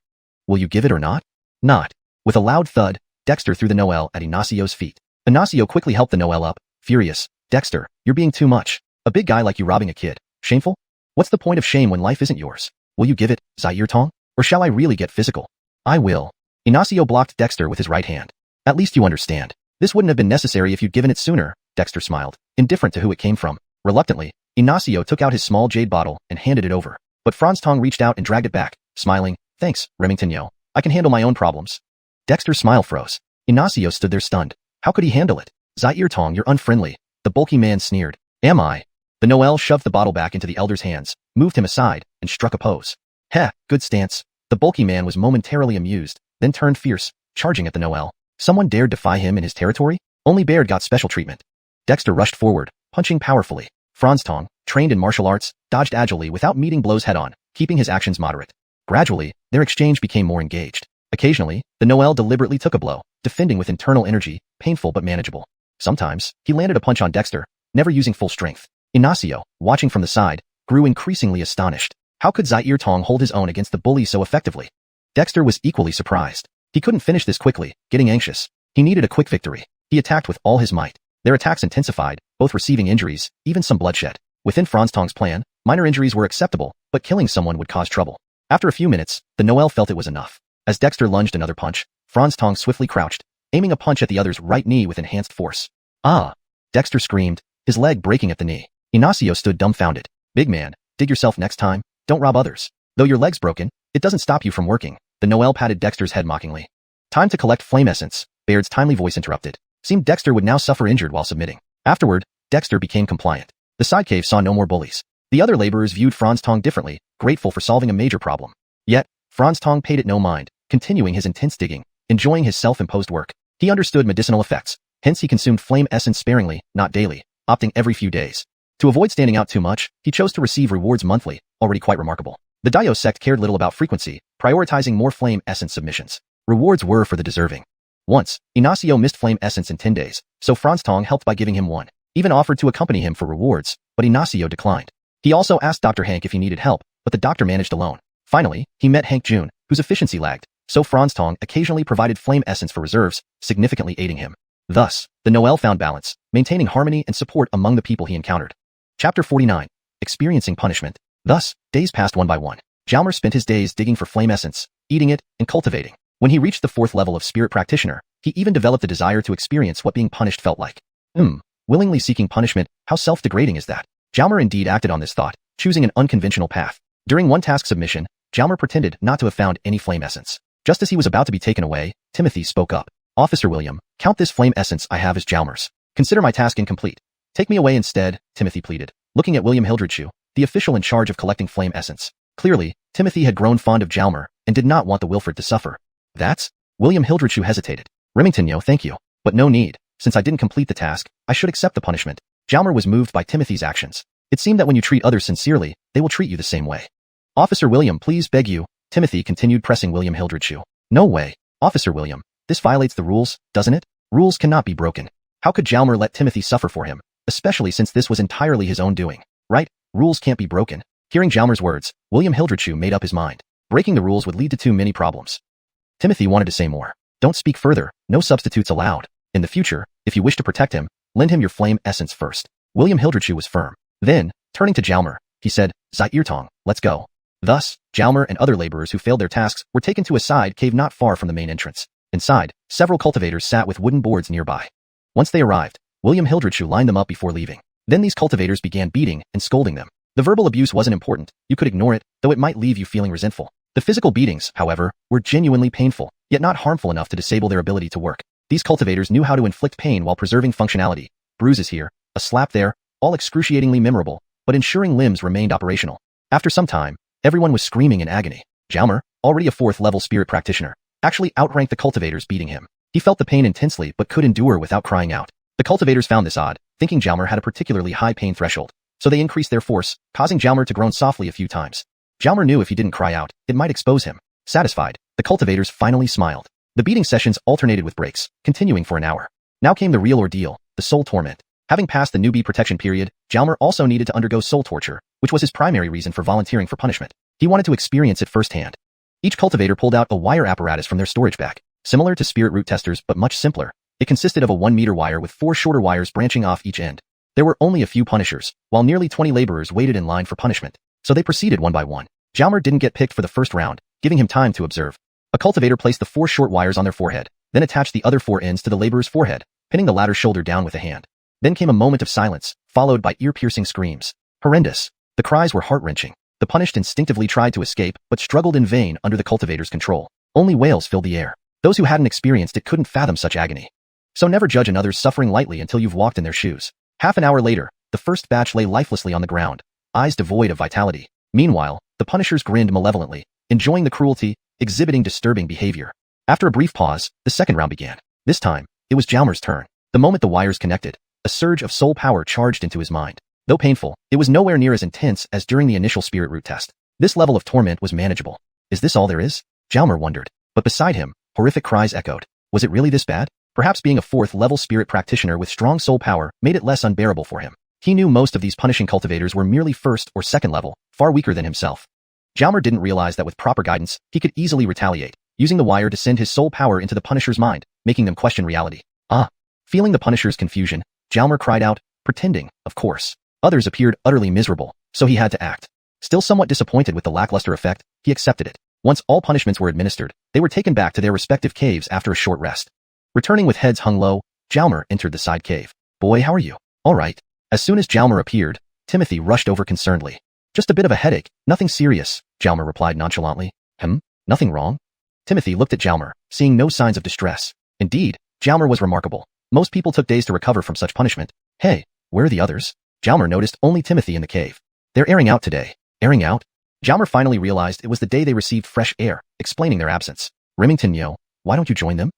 "Will you give it or not?" "Not." With a loud thud, Dexter threw the Noel at Ignacio's feet. Ignacio quickly helped the Noel up, furious. "Dexter, you're being too much. A big guy like you robbing a kid. Shameful? What's the point of shame when life isn't yours? Will you give it, Zaire Tong? Or shall I really get physical?" "I will." Ignacio blocked Dexter with his right hand. "At least you understand. This wouldn't have been necessary if you'd given it sooner," Dexter smiled, indifferent to who it came from. Reluctantly, Ignacio took out his small jade bottle and handed it over. But Franz Tong reached out and dragged it back, smiling. "Thanks, Remington yo. I can handle my own problems." Dexter's smile froze. Ignacio stood there stunned. How could he handle it? "Zaire Tong, you're unfriendly," the bulky man sneered. "Am I?" The Noel shoved the bottle back into the elder's hands, moved him aside, and struck a pose. "Heh, good stance." The bulky man was momentarily amused, then turned fierce, charging at the Noel. Someone dared defy him in his territory? Only Baird got special treatment. Dexter rushed forward, punching powerfully. Franz Tong, trained in martial arts, dodged agilely without meeting blows head-on, keeping his actions moderate. Gradually, their exchange became more engaged. Occasionally, the Noel deliberately took a blow, defending with internal energy, painful but manageable. Sometimes, he landed a punch on Dexter, never using full strength. Ignacio, watching from the side, grew increasingly astonished. How could Tong hold his own against the bully so effectively? Dexter was equally surprised. He couldn't finish this quickly, getting anxious. He needed a quick victory. He attacked with all his might. Their attacks intensified, both receiving injuries, even some bloodshed. Within Franz Tong's plan, minor injuries were acceptable, but killing someone would cause trouble. After a few minutes, the Noel felt it was enough. As Dexter lunged another punch, Franz Tong swiftly crouched, aiming a punch at the other's right knee with enhanced force. Ah! Dexter screamed, his leg breaking at the knee. Ignacio stood dumbfounded. Big man, dig yourself next time, don't rob others. Though your leg's broken, it doesn't stop you from working. The Noel patted Dexter's head mockingly. Time to collect flame essence, Baird's timely voice interrupted. Seemed Dexter would now suffer injured while submitting. Afterward, Dexter became compliant. The side cave saw no more bullies. The other laborers viewed Franz Tong differently, grateful for solving a major problem. Yet, Franz Tong paid it no mind, continuing his intense digging, enjoying his self-imposed work. He understood medicinal effects, hence he consumed flame essence sparingly, not daily, opting every few days. To avoid standing out too much, he chose to receive rewards monthly, already quite remarkable. The Dio sect cared little about frequency, prioritizing more flame essence submissions. Rewards were for the deserving. Once, Ignacio missed flame essence in 10 days, so Franz Tong helped by giving him one. Even offered to accompany him for rewards, but Ignacio declined. He also asked Dr. Hank if he needed help, but the doctor managed alone. Finally, he met Hank June, whose efficiency lagged, so Franz Tong occasionally provided flame essence for reserves, significantly aiding him. Thus, the Noel found balance, maintaining harmony and support among the people he encountered. Chapter 49. Experiencing punishment. Thus, days passed one by one. Jalmer spent his days digging for flame essence, eating it, and cultivating. When he reached the 4th level of spirit practitioner, he even developed a desire to experience what being punished felt like. Willingly seeking punishment, how self-degrading is that? Jalmer indeed acted on this thought, choosing an unconventional path. During one task submission, Jalmer pretended not to have found any flame essence. Just as he was about to be taken away, Timothy spoke up. Officer William, count this flame essence I have as Jalmer's. Consider my task incomplete. Take me away instead, Timothy pleaded, looking at William Hildredshoe, the official in charge of collecting flame essence. Clearly, Timothy had grown fond of Jalmer and did not want the Wilford to suffer. That's? William Hildredshoe hesitated. Remington, yo, thank you. But no need. Since I didn't complete the task, I should accept the punishment. Jalmer was moved by Timothy's actions. It seemed that when you treat others sincerely, they will treat you the same way. Officer William, please beg you. Timothy continued pressing William Hildredshoe. No way. Officer William, this violates the rules, doesn't it? Rules cannot be broken. How could Jalmer let Timothy suffer for him, especially since this was entirely his own doing? Right? Rules can't be broken. Hearing Jalmer's words, William Hildredshoe made up his mind. Breaking the rules would lead to too many problems. Timothy wanted to say more. Don't speak further, no substitutes allowed. In the future, if you wish to protect him, lend him your flame essence first. William Hildredshoe was firm. Then, turning to Jalmer, he said, Tong, let's go. Thus, Jalmer and other laborers who failed their tasks were taken to a side cave not far from the main entrance. Inside, several cultivators sat with wooden boards nearby. Once they arrived, William Hildredshoe lined them up before leaving. Then these cultivators began beating and scolding them. The verbal abuse wasn't important, you could ignore it, though it might leave you feeling resentful. The physical beatings, however, were genuinely painful, yet not harmful enough to disable their ability to work. These cultivators knew how to inflict pain while preserving functionality. Bruises here, a slap there, all excruciatingly memorable, but ensuring limbs remained operational. After some time, everyone was screaming in agony. Jalmer, already a 4th level spirit practitioner, actually outranked the cultivators beating him. He felt the pain intensely but could endure without crying out. The cultivators found this odd, thinking Jalmer had a particularly high pain threshold. So they increased their force, causing Jalmer to groan softly a few times. Jalmer knew if he didn't cry out, it might expose him. Satisfied, the cultivators finally smiled. The beating sessions alternated with breaks, continuing for an hour. Now came the real ordeal, the soul torment. Having passed the newbie protection period, Jalmer also needed to undergo soul torture, which was his primary reason for volunteering for punishment. He wanted to experience it firsthand. Each cultivator pulled out a wire apparatus from their storage bag, similar to spirit root testers but much simpler. It consisted of a 1-meter wire with 4 shorter wires branching off each end. There were only a few punishers, while nearly 20 laborers waited in line for punishment, so they proceeded one by one. Jalmer didn't get picked for the first round, giving him time to observe. A cultivator placed the 4 short wires on their forehead, then attached the other 4 ends to the laborer's forehead, pinning the latter's shoulder down with a hand. Then came a moment of silence, followed by ear-piercing screams. Horrendous. The cries were heart-wrenching. The punished instinctively tried to escape, but struggled in vain under the cultivator's control. Only wails filled the air. Those who hadn't experienced it couldn't fathom such agony. So never judge another's suffering lightly until you've walked in their shoes. Half an hour later, the first batch lay lifelessly on the ground, eyes devoid of vitality. Meanwhile, the punishers grinned malevolently, enjoying the cruelty, exhibiting disturbing behavior. After a brief pause, the second round began. This time, it was Jalmer's turn. The moment the wires connected, a surge of soul power charged into his mind. Though painful, it was nowhere near as intense as during the initial spirit root test. This level of torment was manageable. Is this all there is? Jalmer wondered. But beside him, horrific cries echoed. Was it really this bad? Perhaps being a 4th level spirit practitioner with strong soul power made it less unbearable for him. He knew most of these punishing cultivators were merely 1st or 2nd level, far weaker than himself. Jalmer didn't realize that with proper guidance, he could easily retaliate, using the wire to send his soul power into the Punisher's mind, making them question reality. Feeling the Punisher's confusion, Jalmer cried out, pretending, of course. Others appeared utterly miserable, so he had to act. Still somewhat disappointed with the lackluster effect, he accepted it. Once all punishments were administered, they were taken back to their respective caves after a short rest. Returning with heads hung low, Jalmer entered the side cave. Boy, how are you? All right. As soon as Jalmer appeared, Timothy rushed over concernedly. Just a bit of a headache, nothing serious, Jalmer replied nonchalantly. Nothing wrong? Timothy looked at Jalmer, seeing no signs of distress. Indeed, Jalmer was remarkable. Most people took days to recover from such punishment. Hey, where are the others? Jalmer noticed only Timothy in the cave. They're airing out today. Airing out? Jalmer finally realized it was the day they received fresh air, explaining their absence. Remington, yo, why don't you join them?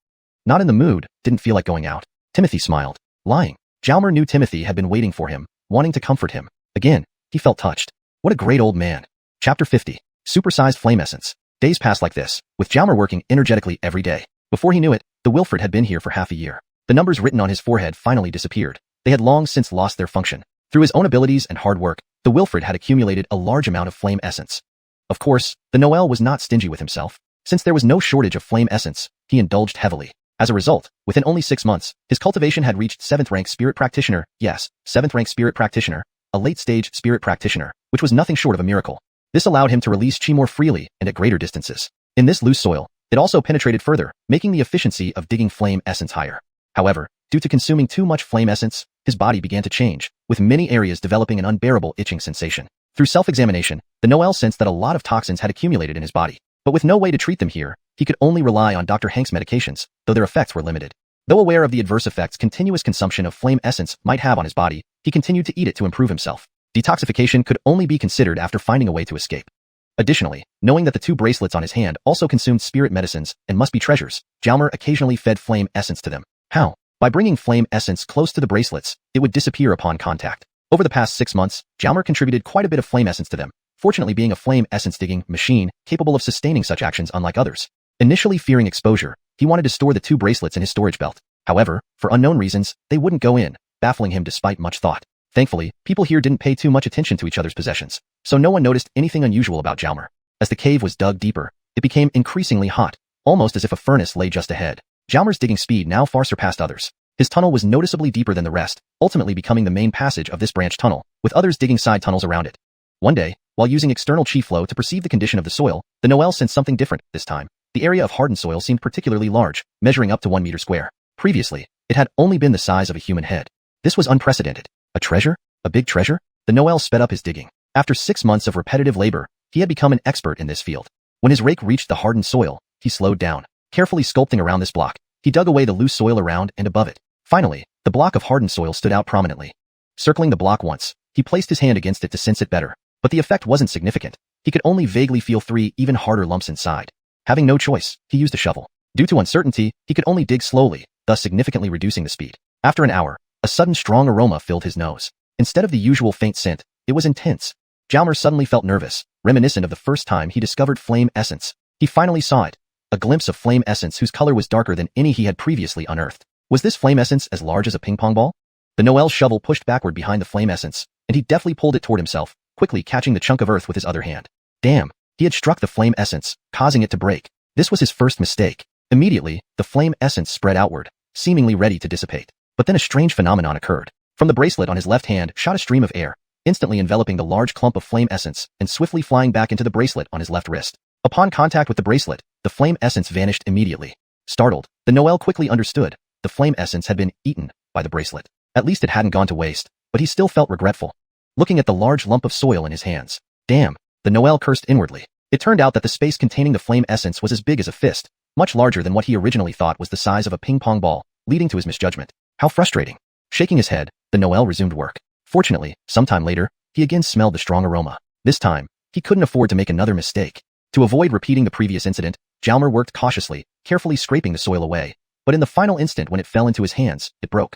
Not in the mood, didn't feel like going out. Timothy smiled. Lying. Jalmer knew Timothy had been waiting for him, wanting to comfort him. Again, he felt touched. What a great old man. Chapter 50. Supersized Flame Essence. Days passed like this, with Jalmer working energetically every day. Before he knew it, the Wilfred had been here for half a year. The numbers written on his forehead finally disappeared. They had long since lost their function. Through his own abilities and hard work, the Wilfred had accumulated a large amount of flame essence. Of course, the Noel was not stingy with himself. Since there was no shortage of flame essence, he indulged heavily. As a result, within only 6 months, his cultivation had reached 7th rank Spirit Practitioner, yes, 7th rank Spirit Practitioner, a late-stage Spirit Practitioner, which was nothing short of a miracle. This allowed him to release chi more freely and at greater distances. In this loose soil, it also penetrated further, making the efficiency of digging flame essence higher. However, due to consuming too much flame essence, his body began to change, with many areas developing an unbearable itching sensation. Through self-examination, the Noel sensed that a lot of toxins had accumulated in his body. But with no way to treat them here, he could only rely on Dr. Hank's medications, though their effects were limited. Though aware of the adverse effects continuous consumption of flame essence might have on his body, he continued to eat it to improve himself. Detoxification could only be considered after finding a way to escape. Additionally, knowing that the 2 bracelets on his hand also consumed spirit medicines and must be treasures, Jalmer occasionally fed flame essence to them. How? By bringing flame essence close to the bracelets, it would disappear upon contact. Over the past 6 months, Jalmer contributed quite a bit of flame essence to them, fortunately being a flame essence digging machine capable of sustaining such actions unlike others. Initially fearing exposure, he wanted to store the 2 bracelets in his storage belt. However, for unknown reasons, they wouldn't go in, baffling him despite much thought. Thankfully, people here didn't pay too much attention to each other's possessions, so no one noticed anything unusual about Jalmer. As the cave was dug deeper, it became increasingly hot, almost as if a furnace lay just ahead. Jalmer's digging speed now far surpassed others. His tunnel was noticeably deeper than the rest, ultimately becoming the main passage of this branch tunnel, with others digging side tunnels around it. One day, while using external chi flow to perceive the condition of the soil, the Noel sensed something different this time. The area of hardened soil seemed particularly large, measuring up to 1 meter square. Previously, it had only been the size of a human head. This was unprecedented. A treasure? A big treasure? The Noel sped up his digging. After 6 months of repetitive labor, he had become an expert in this field. When his rake reached the hardened soil, he slowed down. Carefully sculpting around this block, he dug away the loose soil around and above it. Finally, the block of hardened soil stood out prominently. Circling the block once, he placed his hand against it to sense it better. But the effect wasn't significant. He could only vaguely feel 3 even harder lumps inside. Having no choice, he used a shovel. Due to uncertainty, he could only dig slowly, thus significantly reducing the speed. After an hour, a sudden strong aroma filled his nose. Instead of the usual faint scent, it was intense. Jalmer suddenly felt nervous, reminiscent of the first time he discovered flame essence. He finally saw it, a glimpse of flame essence whose color was darker than any he had previously unearthed. Was this flame essence as large as a ping-pong ball? The Noel shovel pushed backward behind the flame essence, and he deftly pulled it toward himself, quickly catching the chunk of earth with his other hand. Damn, he had struck the flame essence, causing it to break. This was his first mistake. Immediately, the flame essence spread outward, seemingly ready to dissipate. But then a strange phenomenon occurred. From the bracelet on his left hand shot a stream of air, instantly enveloping the large clump of flame essence and swiftly flying back into the bracelet on his left wrist. Upon contact with the bracelet, the flame essence vanished immediately. Startled, the Noel quickly understood. The flame essence had been eaten by the bracelet. At least it hadn't gone to waste, but he still felt regretful. Looking at the large lump of soil in his hands. Damn, the Noel cursed inwardly. It turned out that the space containing the flame essence was as big as a fist, much larger than what he originally thought was the size of a ping-pong ball, leading to his misjudgment. How frustrating. Shaking his head, the Noel resumed work. Fortunately, sometime later, he again smelled the strong aroma. This time, he couldn't afford to make another mistake. To avoid repeating the previous incident, Jalmer worked cautiously, carefully scraping the soil away. But in the final instant when it fell into his hands, it broke.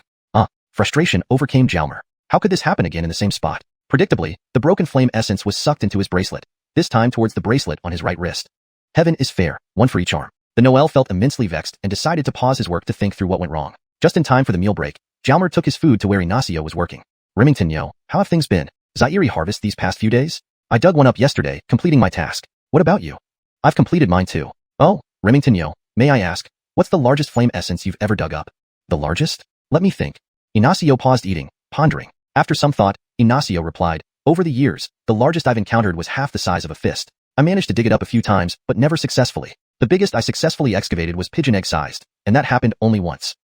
Frustration overcame Jalmer. How could this happen again in the same spot? Predictably, the broken flame essence was sucked into his bracelet, this time towards the bracelet on his right wrist. Heaven is fair, one for each arm. The Noel felt immensely vexed and decided to pause his work to think through what went wrong. Just in time for the meal break, Jalmer took his food to where Ignacio was working. Remington, yo, how have things been? Zaire harvest these past few days? I dug one up yesterday, completing my task. What about you? I've completed mine too. Oh, Remington Yo, may I ask, what's the largest flame essence you've ever dug up? The largest? Let me think. Ignacio paused eating, pondering. After some thought, Ignacio replied, over the years, the largest I've encountered was half the size of a fist. I managed to dig it up a few times, but never successfully. The biggest I successfully excavated was pigeon egg sized, and that happened only once.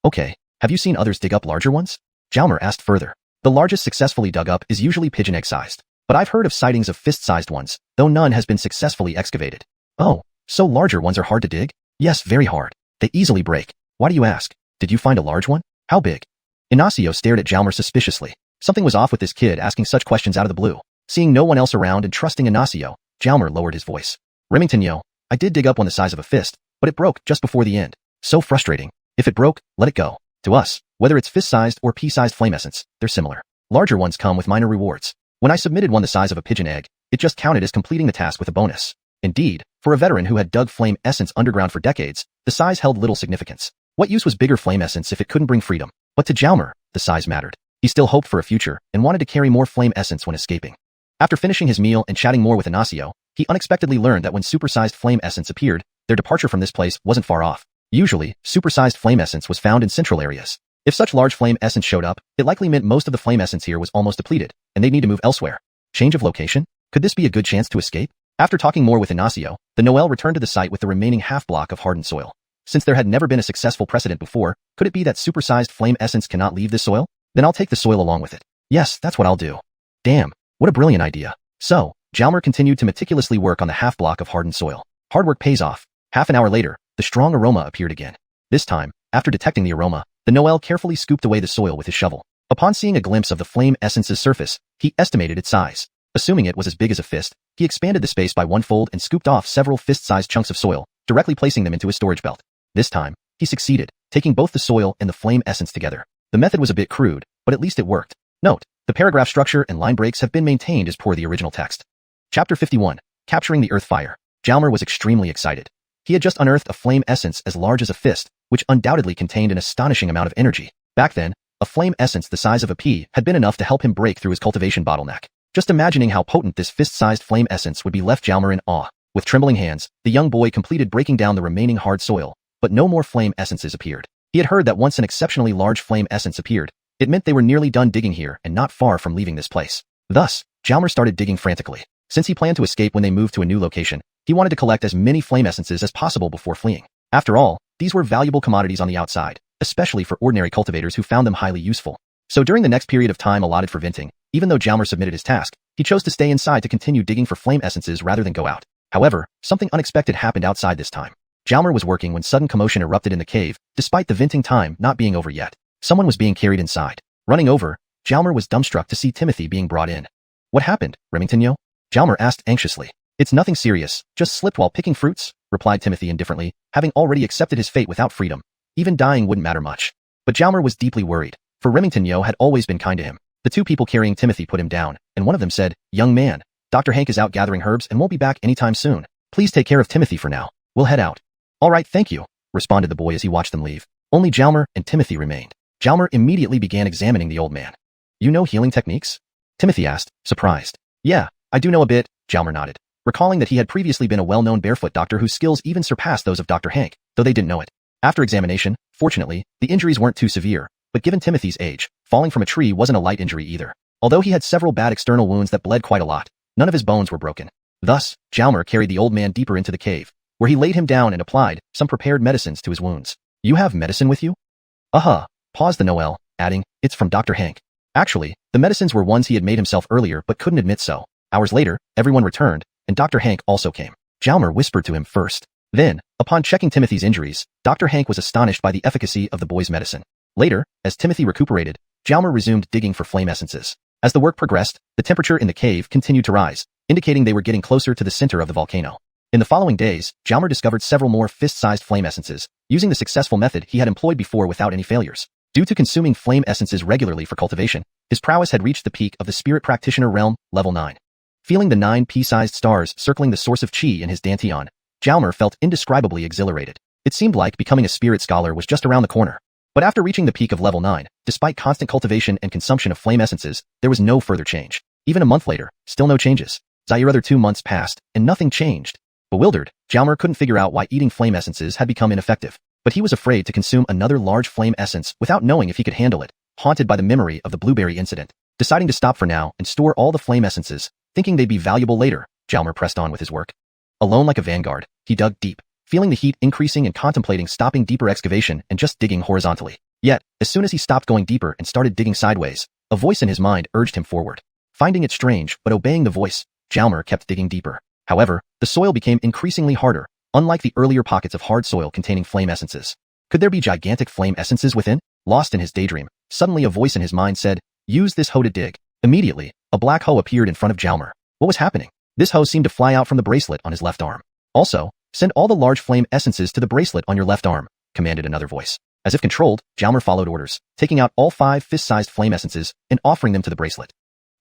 Okay. Have you seen others dig up larger ones? Jalmer asked further. The largest successfully dug up is usually pigeon egg sized, but I've heard of sightings of fist-sized ones, though none has been successfully excavated. Oh, so larger ones are hard to dig? Yes, very hard. They easily break. Why do you ask? Did you find a large one? How big? Ignacio stared at Jalmer suspiciously. Something was off with this kid asking such questions out of the blue. Seeing no one else around and trusting Ignacio, Jalmer lowered his voice. Remington Yo, I did dig up one the size of a fist, but it broke just before the end. So frustrating. If it broke, let it go. To us, whether it's fist-sized or pea-sized flame essence, they're similar. Larger ones come with minor rewards. When I submitted one the size of a pigeon egg, it just counted as completing the task with a bonus. Indeed, for a veteran who had dug flame essence underground for decades, the size held little significance. What use was bigger flame essence if it couldn't bring freedom? But to Jalmer, the size mattered. He still hoped for a future and wanted to carry more flame essence when escaping. After finishing his meal and chatting more with Ignacio, he unexpectedly learned that when supersized flame essence appeared, their departure from this place wasn't far off. Usually, supersized flame essence was found in central areas. If such large flame essence showed up, it likely meant most of the flame essence here was almost depleted, and they'd need to move elsewhere. Change of location? Could this be a good chance to escape? After talking more with Ignacio, the Noel returned to the site with the remaining half-block of hardened soil. Since there had never been a successful precedent before, could it be that supersized flame essence cannot leave this soil? Then I'll take the soil along with it. Yes, that's what I'll do. Damn, what a brilliant idea. So, Jalmer continued to meticulously work on the half-block of hardened soil. Hard work pays off. Half an hour later, the strong aroma appeared again. This time, after detecting the aroma, the Noel carefully scooped away the soil with his shovel. Upon seeing a glimpse of the flame essence's surface, he estimated its size. Assuming it was as big as a fist, he expanded the space by one fold and scooped off several fist-sized chunks of soil, directly placing them into his storage belt. This time, he succeeded, taking both the soil and the flame essence together. The method was a bit crude, but at least it worked. Note, the paragraph structure and line breaks have been maintained as per the original text. Chapter 51, Capturing the Earth Fire. Jalmer was extremely excited. He had just unearthed a flame essence as large as a fist, which undoubtedly contained an astonishing amount of energy. Back then, a flame essence the size of a pea had been enough to help him break through his cultivation bottleneck. Just imagining how potent this fist-sized flame essence would be left Jalmer in awe. With trembling hands, the young boy completed breaking down the remaining hard soil, but no more flame essences appeared. He had heard that once an exceptionally large flame essence appeared, it meant they were nearly done digging here and not far from leaving this place. Thus, Jalmer started digging frantically. Since he planned to escape when they moved to a new location, he wanted to collect as many flame essences as possible before fleeing. After all, these were valuable commodities on the outside, especially for ordinary cultivators who found them highly useful. So during the next period of time allotted for venting, even though Jalmer submitted his task, he chose to stay inside to continue digging for flame essences rather than go out. However, something unexpected happened outside this time. Jalmer was working when sudden commotion erupted in the cave, despite the venting time not being over yet. Someone was being carried inside. Running over, Jalmer was dumbstruck to see Timothy being brought in. What happened, Remington Yo? Jalmer asked anxiously. It's nothing serious, just slipped while picking fruits, replied Timothy indifferently, having already accepted his fate without freedom. Even dying wouldn't matter much. But Jalmer was deeply worried, for Remington Yo had always been kind to him. The two people carrying Timothy put him down, and one of them said, "Young man, Dr. Hank is out gathering herbs and won't be back anytime soon. Please take care of Timothy for now. We'll head out." "All right, thank you," responded the boy as he watched them leave. Only Jalmer and Timothy remained. Jalmer immediately began examining the old man. "You know healing techniques?" Timothy asked, surprised. "Yeah, I do know a bit," Jalmer nodded, recalling that he had previously been a well-known barefoot doctor whose skills even surpassed those of Dr. Hank, though they didn't know it. After examination, fortunately, the injuries weren't too severe, but given Timothy's age, falling from a tree wasn't a light injury either. Although he had several bad external wounds that bled quite a lot, none of his bones were broken. Thus, Jalmer carried the old man deeper into the cave, where he laid him down and applied some prepared medicines to his wounds. "You have medicine with you?" Paused the Noel, adding, "It's from Dr. Hank." Actually, the medicines were ones he had made himself earlier but couldn't admit so. Hours later, everyone returned, and Dr. Hank also came. Jalmer whispered to him first. Then, upon checking Timothy's injuries, Dr. Hank was astonished by the efficacy of the boy's medicine. Later, as Timothy recuperated, Jalmer resumed digging for flame essences. As the work progressed, the temperature in the cave continued to rise, indicating they were getting closer to the center of the volcano. In the following days, Jalmer discovered several more fist-sized flame essences, using the successful method he had employed before without any failures. Due to consuming flame essences regularly for cultivation, his prowess had reached the peak of the Spirit Practitioner realm, level 9. Feeling the 9 pea-sized stars circling the source of chi in his dantian, Jalmer felt indescribably exhilarated. It seemed like becoming a spirit scholar was just around the corner. But after reaching the peak of level 9, despite constant cultivation and consumption of flame essences, there was no further change. Even a month later, still no changes. Zaire other 2 months passed, and nothing changed. Bewildered, Jalmer couldn't figure out why eating flame essences had become ineffective. But he was afraid to consume another large flame essence without knowing if he could handle it, haunted by the memory of the blueberry incident. Deciding to stop for now and store all the flame essences, thinking they'd be valuable later, Jalmer pressed on with his work. Alone like a vanguard, he dug deep, feeling the heat increasing and contemplating stopping deeper excavation and just digging horizontally. Yet, as soon as he stopped going deeper and started digging sideways, a voice in his mind urged him forward. Finding it strange, but obeying the voice, Jalmer kept digging deeper. However, the soil became increasingly harder, unlike the earlier pockets of hard soil containing flame essences. Could there be gigantic flame essences within? Lost in his daydream, suddenly a voice in his mind said, "Use this hoe to dig." Immediately, a black hoe appeared in front of Jalmer. What was happening? This hoe seemed to fly out from the bracelet on his left arm. Also, send all the large flame essences to the bracelet on your left arm, commanded another voice. As if controlled, Jalmer followed orders, taking out all 5 fist-sized flame essences and offering them to the bracelet.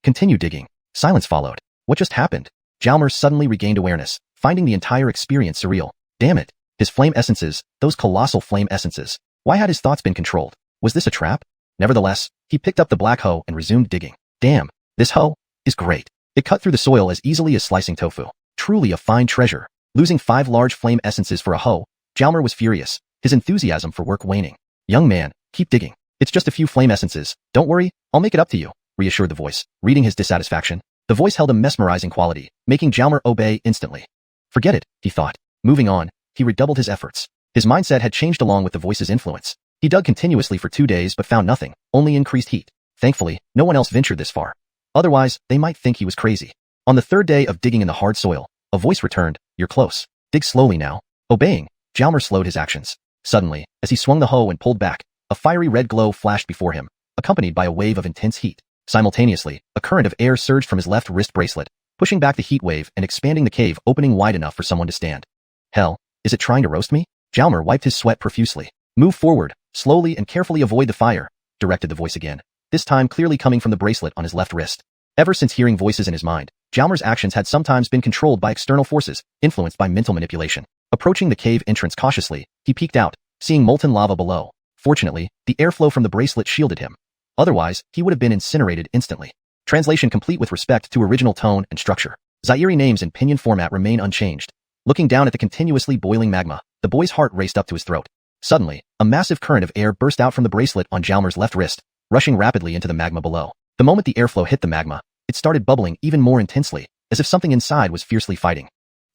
Continue digging. Silence followed. What just happened? Jalmer suddenly regained awareness, finding the entire experience surreal. Damn it. His flame essences, those colossal flame essences. Why had his thoughts been controlled? Was this a trap? Nevertheless, he picked up the black hoe and resumed digging. Damn, this hoe is great. It cut through the soil as easily as slicing tofu. Truly a fine treasure. Losing 5 large flame essences for a hoe, Jalmer was furious, his enthusiasm for work waning. Young man, keep digging. It's just a few flame essences. Don't worry, I'll make it up to you, reassured the voice. Reading his dissatisfaction, the voice held a mesmerizing quality, making Jalmer obey instantly. Forget it, he thought. Moving on, he redoubled his efforts. His mindset had changed along with the voice's influence. He dug continuously for 2 days but found nothing, only increased heat. Thankfully, no one else ventured this far. Otherwise, they might think he was crazy. On the 3rd day of digging in the hard soil, a voice returned, "You're close. Dig slowly now." Obeying, Jalmer slowed his actions. Suddenly, as he swung the hoe and pulled back, a fiery red glow flashed before him, accompanied by a wave of intense heat. Simultaneously, a current of air surged from his left wrist bracelet, pushing back the heat wave and expanding the cave opening wide enough for someone to stand. Hell, is it trying to roast me? Jalmer wiped his sweat profusely. Move forward, slowly and carefully avoid the fire, directed the voice again, this time clearly coming from the bracelet on his left wrist. Ever since hearing voices in his mind, Jalmer's actions had sometimes been controlled by external forces, influenced by mental manipulation. Approaching the cave entrance cautiously, he peeked out, seeing molten lava below. Fortunately, the airflow from the bracelet shielded him. Otherwise, he would have been incinerated instantly. Translation complete with respect to original tone and structure. Zaire names in pinyin format remain unchanged. Looking down at the continuously boiling magma, the boy's heart raced up to his throat. Suddenly, a massive current of air burst out from the bracelet on Jalmer's left wrist, rushing rapidly into the magma below. The moment the airflow hit the magma, it started bubbling even more intensely, as if something inside was fiercely fighting.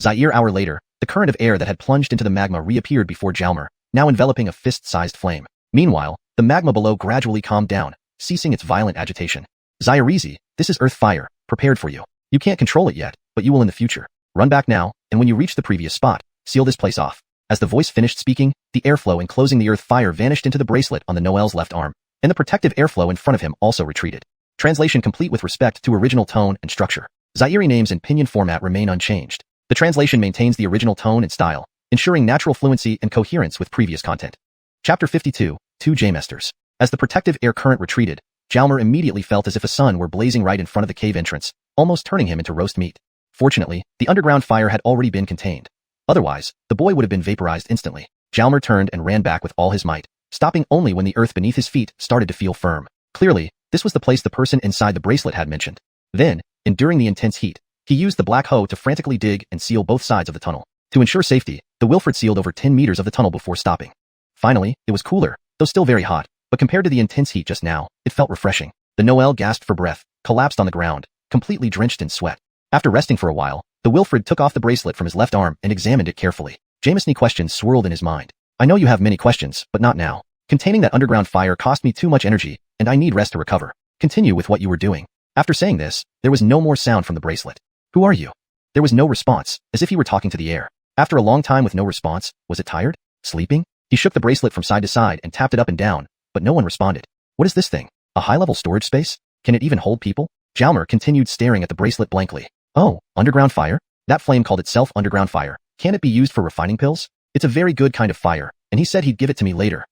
Zaire hour later, the current of air that had plunged into the magma reappeared before Jalmer, now enveloping a fist-sized flame. Meanwhile, the magma below gradually calmed down, ceasing its violent agitation. Zairizi, this is earth fire, prepared for you. You can't control it yet, but you will in the future. Run back now, and when you reach the previous spot, seal this place off. As the voice finished speaking, the airflow enclosing the earth fire vanished into the bracelet on the Noel's left arm, and the protective airflow in front of him also retreated. Translation complete with respect to original tone and structure. Zaire names in pinyin format remain unchanged. The translation maintains the original tone and style, ensuring natural fluency and coherence with previous content. Chapter 52, 2 Jamesters. As the protective air current retreated, Jalmer immediately felt as if a sun were blazing right in front of the cave entrance, almost turning him into roast meat. Fortunately, the underground fire had already been contained. Otherwise, the boy would have been vaporized instantly. Jalmer turned and ran back with all his might, stopping only when the earth beneath his feet started to feel firm. Clearly, this was the place the person inside the bracelet had mentioned. Then, enduring the intense heat, he used the black hoe to frantically dig and seal both sides of the tunnel. To ensure safety, the Wilfred sealed over 10 meters of the tunnel before stopping. Finally, it was cooler, though still very hot, but compared to the intense heat just now, it felt refreshing. The Noel gasped for breath, collapsed on the ground, completely drenched in sweat. After resting for a while, the Wilfred took off the bracelet from his left arm and examined it carefully. Jamesony questions swirled in his mind. I know you have many questions, but not now. Containing that underground fire cost me too much energy, and I need rest to recover. Continue with what you were doing. After saying this, there was no more sound from the bracelet. Who are you? There was no response, as if he were talking to the air. After a long time with no response, was it tired? Sleeping? He shook the bracelet from side to side and tapped it up and down, but no one responded. What is this thing? A high-level storage space? Can it even hold people? Jalmer continued staring at the bracelet blankly. Oh, underground fire? That flame called itself underground fire. Can it be used for refining pills? It's a very good kind of fire, and he said he'd give it to me later.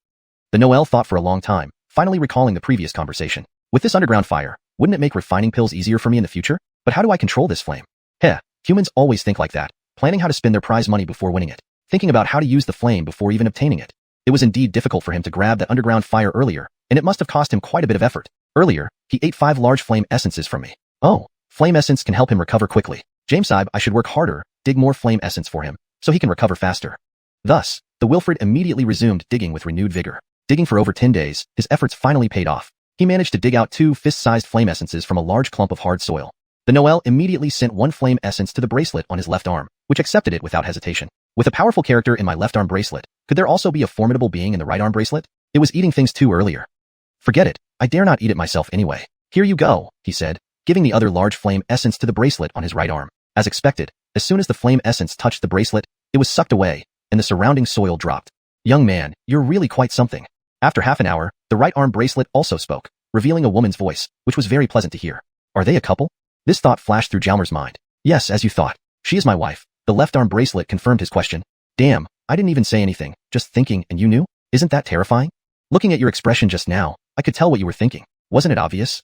The Noel thought for a long time, finally recalling the previous conversation. With this underground fire, wouldn't it make refining pills easier for me in the future? But how do I control this flame? Heh, humans always think like that, planning how to spend their prize money before winning it, thinking about how to use the flame before even obtaining it. It was indeed difficult for him to grab that underground fire earlier, and it must have cost him quite a bit of effort. Earlier, he ate 5 large flame essences from me. Oh, Flame essence can help him recover quickly. Jamesaib, I should work harder, dig more flame essence for him, so he can recover faster. Thus, the Wilfred immediately resumed digging with renewed vigor. Digging for over 10 days, his efforts finally paid off. He managed to dig out 2 fist-sized flame essences from a large clump of hard soil. The Noel immediately sent 1 flame essence to the bracelet on his left arm, which accepted it without hesitation. With a powerful character in my left arm bracelet, could there also be a formidable being in the right arm bracelet? It was eating things too earlier. Forget it, I dare not eat it myself anyway. Here you go, he said, giving the other large flame essence to the bracelet on his right arm. As expected, as soon as the flame essence touched the bracelet, it was sucked away, and the surrounding soil dropped. Young man, you're really quite something. After half an hour, the right arm bracelet also spoke, revealing a woman's voice, which was very pleasant to hear. Are they a couple? This thought flashed through Jalmer's mind. Yes, as you thought. She is my wife. The left arm bracelet confirmed his question. Damn, I didn't even say anything, just thinking, and you knew? Isn't that terrifying? Looking at your expression just now, I could tell what you were thinking. Wasn't it obvious?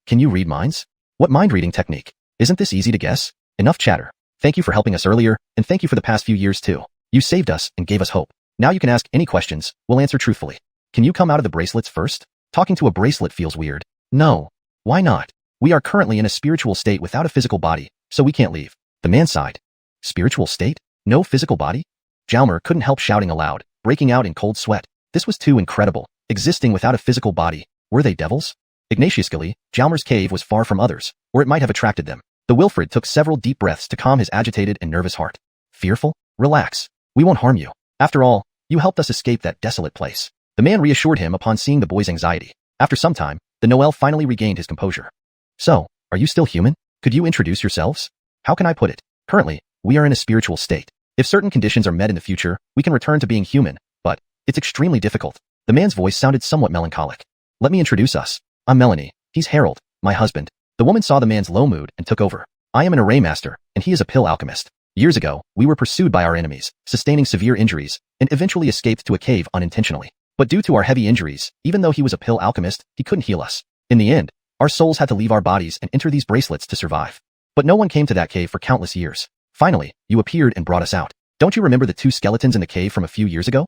Can you read minds? What mind-reading technique? Isn't this easy to guess? Enough chatter. Thank you for helping us earlier, and thank you for the past few years too. You saved us and gave us hope. Now you can ask any questions, we'll answer truthfully. Can you come out of the bracelets first? Talking to a bracelet feels weird. No. Why not? We are currently in a spiritual state without a physical body, so we can't leave. The man sighed. Spiritual state? No physical body? Jalmer couldn't help shouting aloud, breaking out in cold sweat. This was too incredible. Existing without a physical body. Were they devils? Ignatiously, Jalmer's cave was far from others, or it might have attracted them. The Wilfred took several deep breaths to calm his agitated and nervous heart. Fearful? Relax. We won't harm you. After all, you helped us escape that desolate place. The man reassured him upon seeing the boy's anxiety. After some time, the Noel finally regained his composure. So, are you still human? Could you introduce yourselves? How can I put it? Currently, we are in a spiritual state. If certain conditions are met in the future, we can return to being human, but it's extremely difficult. The man's voice sounded somewhat melancholic. Let me introduce us. I'm Melanie. He's Harold, my husband. The woman saw the man's low mood and took over. I am an array master, and he is a pill alchemist. Years ago, we were pursued by our enemies, sustaining severe injuries, and eventually escaped to a cave unintentionally. But due to our heavy injuries, even though he was a pill alchemist, he couldn't heal us. In the end, our souls had to leave our bodies and enter these bracelets to survive. But no one came to that cave for countless years. Finally, you appeared and brought us out. Don't you remember the 2 skeletons in the cave from a few years ago?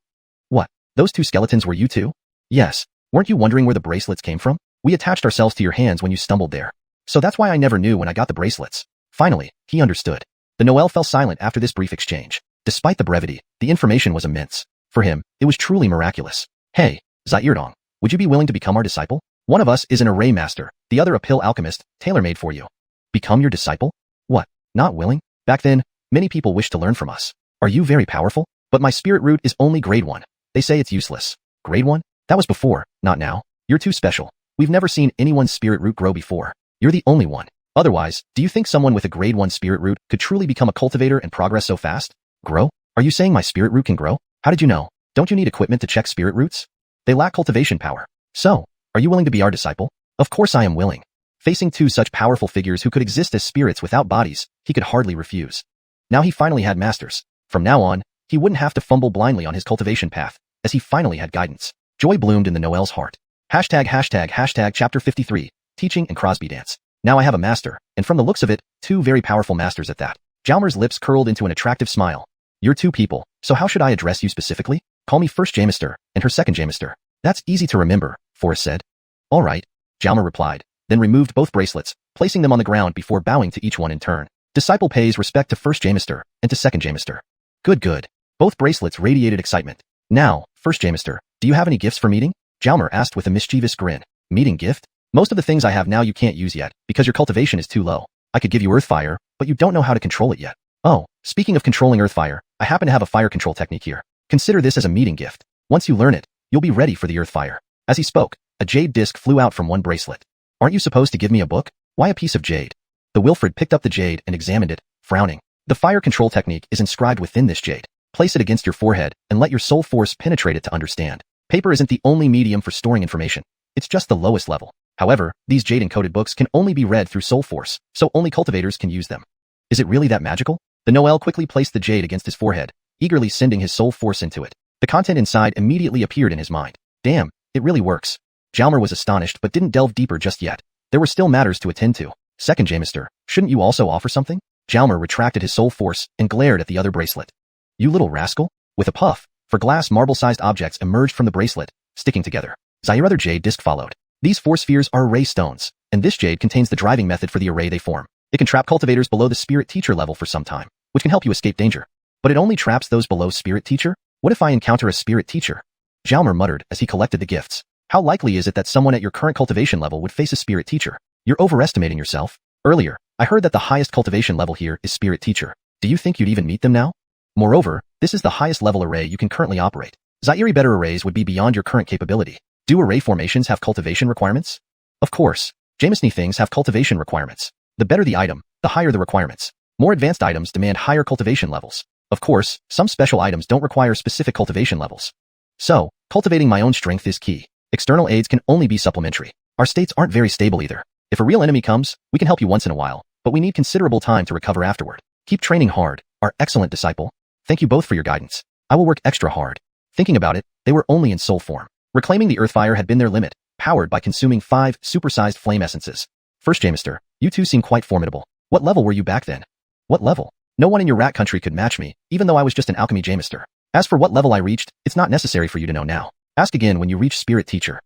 What? Those 2 skeletons were you too? Yes. Weren't you wondering where the bracelets came from? We attached ourselves to your hands when you stumbled there. So that's why I never knew when I got the bracelets. Finally, he understood. The Noel fell silent after this brief exchange. Despite the brevity, the information was immense. For him, it was truly miraculous. Hey, Zairdong, would you be willing to become our disciple? One of us is an array master, the other a pill alchemist, tailor-made for you. Become your disciple? What? Not willing? Back then, many people wished to learn from us. Are you very powerful? But my spirit root is only grade 1. They say it's useless. Grade 1? That was before, not now. You're too special. We've never seen anyone's spirit root grow before. You're the only one. Otherwise, do you think someone with a grade 1 spirit root could truly become a cultivator and progress so fast? Grow? Are you saying my spirit root can grow? How did you know? Don't you need equipment to check spirit roots? They lack cultivation power. So, are you willing to be our disciple? Of course I am willing. Facing 2 such powerful figures who could exist as spirits without bodies, he could hardly refuse. Now he finally had masters. From now on, he wouldn't have to fumble blindly on his cultivation path, as he finally had guidance. Joy bloomed in the Noel's heart. ###Chapter 53, Teaching and Crosby Dance. Now I have a master, and from the looks of it, 2 very powerful masters at that. Jalmer's lips curled into an attractive smile. You're 2 people, so how should I address you specifically? Call me first Jamister, and her second Jamister. That's easy to remember, Forrest said. All right, Jalmer replied, then removed both bracelets, placing them on the ground before bowing to each one in turn. Disciple pays respect to first Jamister, and to second Jamister. Good. Both bracelets radiated excitement. Now, first Jamister, do you have any gifts for meeting? Jalmer asked with a mischievous grin. Meeting gift? Most of the things I have now you can't use yet, because your cultivation is too low. I could give you earth fire, but you don't know how to control it yet. Oh, speaking of controlling earth fire, I happen to have a fire control technique here. Consider this as a meeting gift. Once you learn it, you'll be ready for the earth fire. As he spoke, a jade disc flew out from one bracelet. Aren't you supposed to give me a book? Why a piece of jade? The Wilfred picked up the jade and examined it, frowning. The fire control technique is inscribed within this jade. Place it against your forehead and let your soul force penetrate it to understand. Paper isn't the only medium for storing information. It's just the lowest level. However, these jade-encoded books can only be read through soul force, so only cultivators can use them. Is it really that magical? The Noel quickly placed the jade against his forehead, eagerly sending his soul force into it. The content inside immediately appeared in his mind. Damn, it really works. Jalmer was astonished but didn't delve deeper just yet. There were still matters to attend to. Second Jamister, shouldn't you also offer something? Jalmer retracted his soul force and glared at the other bracelet. You little rascal. With a puff, four glass marble-sized objects emerged from the bracelet, sticking together. Other jade disc followed. These 4 spheres are array stones, and this jade contains the driving method for the array they form. It can trap cultivators below the spirit teacher level for some time, which can help you escape danger. But it only traps those below spirit teacher? What if I encounter a spirit teacher? Jalmer muttered as he collected the gifts. How likely is it that someone at your current cultivation level would face a spirit teacher? You're overestimating yourself. Earlier, I heard that the highest cultivation level here is spirit teacher. Do you think you'd even meet them now? Moreover, this is the highest level array you can currently operate. Zaire better arrays would be beyond your current capability. Do array formations have cultivation requirements? Of course. Jamesny things have cultivation requirements. The better the item, the higher the requirements. More advanced items demand higher cultivation levels. Of course, some special items don't require specific cultivation levels. So, cultivating my own strength is key. External aids can only be supplementary. Our states aren't very stable either. If a real enemy comes, we can help you once in a while, but we need considerable time to recover afterward. Keep training hard, our excellent disciple. Thank you both for your guidance. I will work extra hard. Thinking about it, they were only in soul form. Reclaiming the Earthfire had been their limit, powered by consuming 5 supersized flame essences. First Jamister, you two seem quite formidable. What level were you back then? What level? No one in your rat country could match me, even though I was just an alchemy Jamister. As for what level I reached, it's not necessary for you to know now. Ask again when you reach Spirit Teacher.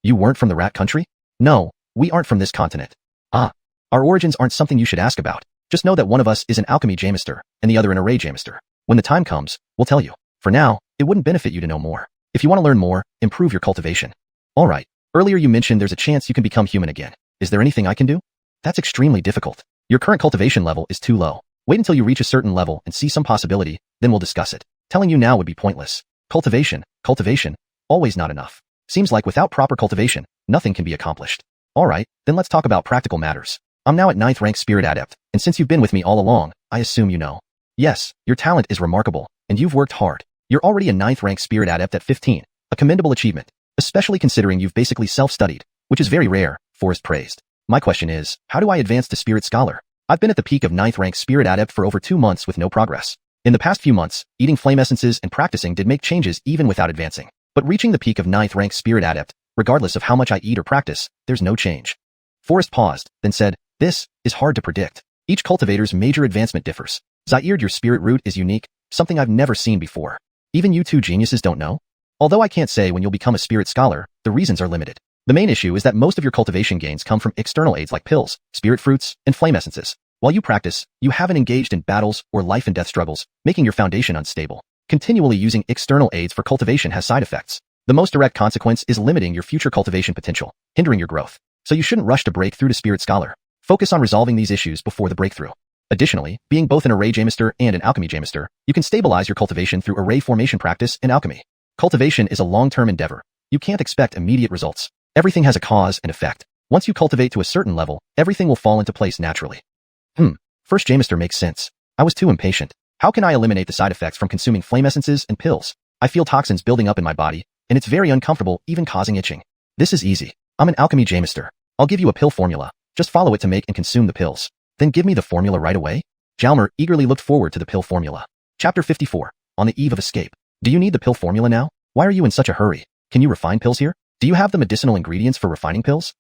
You weren't from the rat country? No, we aren't from this continent. Ah, our origins aren't something you should ask about. Just know that one of us is an alchemy Jamister, and the other an array Jamister. When the time comes, we'll tell you. For now, it wouldn't benefit you to know more. If you want to learn more, improve your cultivation. Alright, earlier you mentioned there's a chance you can become human again. Is there anything I can do? That's extremely difficult. Your current cultivation level is too low. Wait until you reach a certain level and see some possibility, then we'll discuss it. Telling you now would be pointless. Cultivation, always not enough. Seems like without proper cultivation, nothing can be accomplished. Alright, then let's talk about practical matters. I'm now at 9th rank Spirit Adept, and since you've been with me all along, I assume you know. Yes, your talent is remarkable, and you've worked hard. You're already a 9th rank Spirit Adept at 15, a commendable achievement, especially considering you've basically self-studied, which is very rare, Forrest praised. My question is, how do I advance to Spirit Scholar? I've been at the peak of 9th rank Spirit Adept for over 2 months with no progress. In the past few months, eating flame essences and practicing did make changes even without advancing. But reaching the peak of 9th rank Spirit Adept, regardless of how much I eat or practice, there's no change. Forrest paused, then said, this is hard to predict. Each cultivator's major advancement differs. Zaire, your spirit root is unique, something I've never seen before. Even you two geniuses don't know? Although I can't say when you'll become a Spirit Scholar, the reasons are limited. The main issue is that most of your cultivation gains come from external aids like pills, spirit fruits, and flame essences. While you practice, you haven't engaged in battles or life and death struggles, making your foundation unstable. Continually using external aids for cultivation has side effects. The most direct consequence is limiting your future cultivation potential, hindering your growth. So you shouldn't rush to break through to Spirit Scholar. Focus on resolving these issues before the breakthrough. Additionally, being both an array Jamister and an alchemy Jamister, you can stabilize your cultivation through array formation practice and alchemy. Cultivation is a long-term endeavor. You can't expect immediate results. Everything has a cause and effect. Once you cultivate to a certain level, everything will fall into place naturally. First Jamister makes sense. I was too impatient. How can I eliminate the side effects from consuming flame essences and pills? I feel toxins building up in my body, and it's very uncomfortable, even causing itching. This is easy. I'm an alchemy Jamister. I'll give you a pill formula. Just follow it to make and consume the pills. Then give me the formula right away? Jalmer eagerly looked forward to the pill formula. Chapter 54. On the eve of escape. Do you need the pill formula now? Why are you in such a hurry? Can you refine pills here? Do you have the medicinal ingredients for refining pills?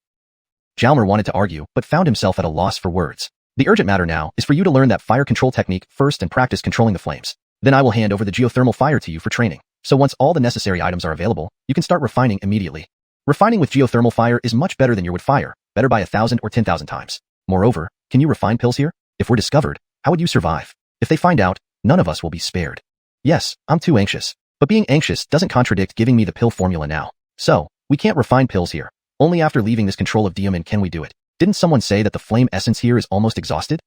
Jalmer wanted to argue, but found himself at a loss for words. The urgent matter now is for you to learn that fire control technique first and practice controlling the flames. Then I will hand over the geothermal fire to you for training. So once all the necessary items are available, you can start refining immediately. Refining with geothermal fire is much better than your wood fire, better by 1,000 or 10,000 times. Moreover, can you refine pills here? If we're discovered, how would you survive? If they find out, none of us will be spared. Yes, I'm too anxious. But being anxious doesn't contradict giving me the pill formula now. So, we can't refine pills here. Only after leaving this control of Diamond can we do it. Didn't someone say that the flame essence here is almost exhausted?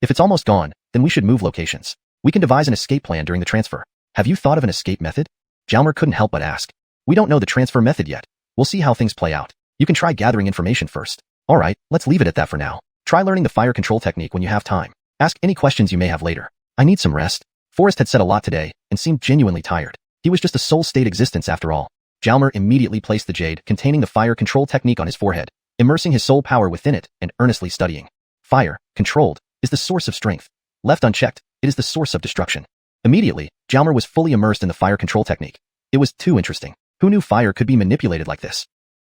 If it's almost gone, then we should move locations. We can devise an escape plan during the transfer. Have you thought of an escape method? Jalmer couldn't help but ask. We don't know the transfer method yet. We'll see how things play out. You can try gathering information first. Alright, let's leave it at that for now. Try learning the fire control technique when you have time. Ask any questions you may have later. I need some rest. Forrest had said a lot today, and seemed genuinely tired. He was just a soul state existence after all. Jalmer immediately placed the jade containing the fire control technique on his forehead, immersing his soul power within it and earnestly studying. Fire, controlled, is the source of strength. Left unchecked, it is the source of destruction. Immediately, Jalmer was fully immersed in the fire control technique. It was too interesting. Who knew fire could be manipulated like this?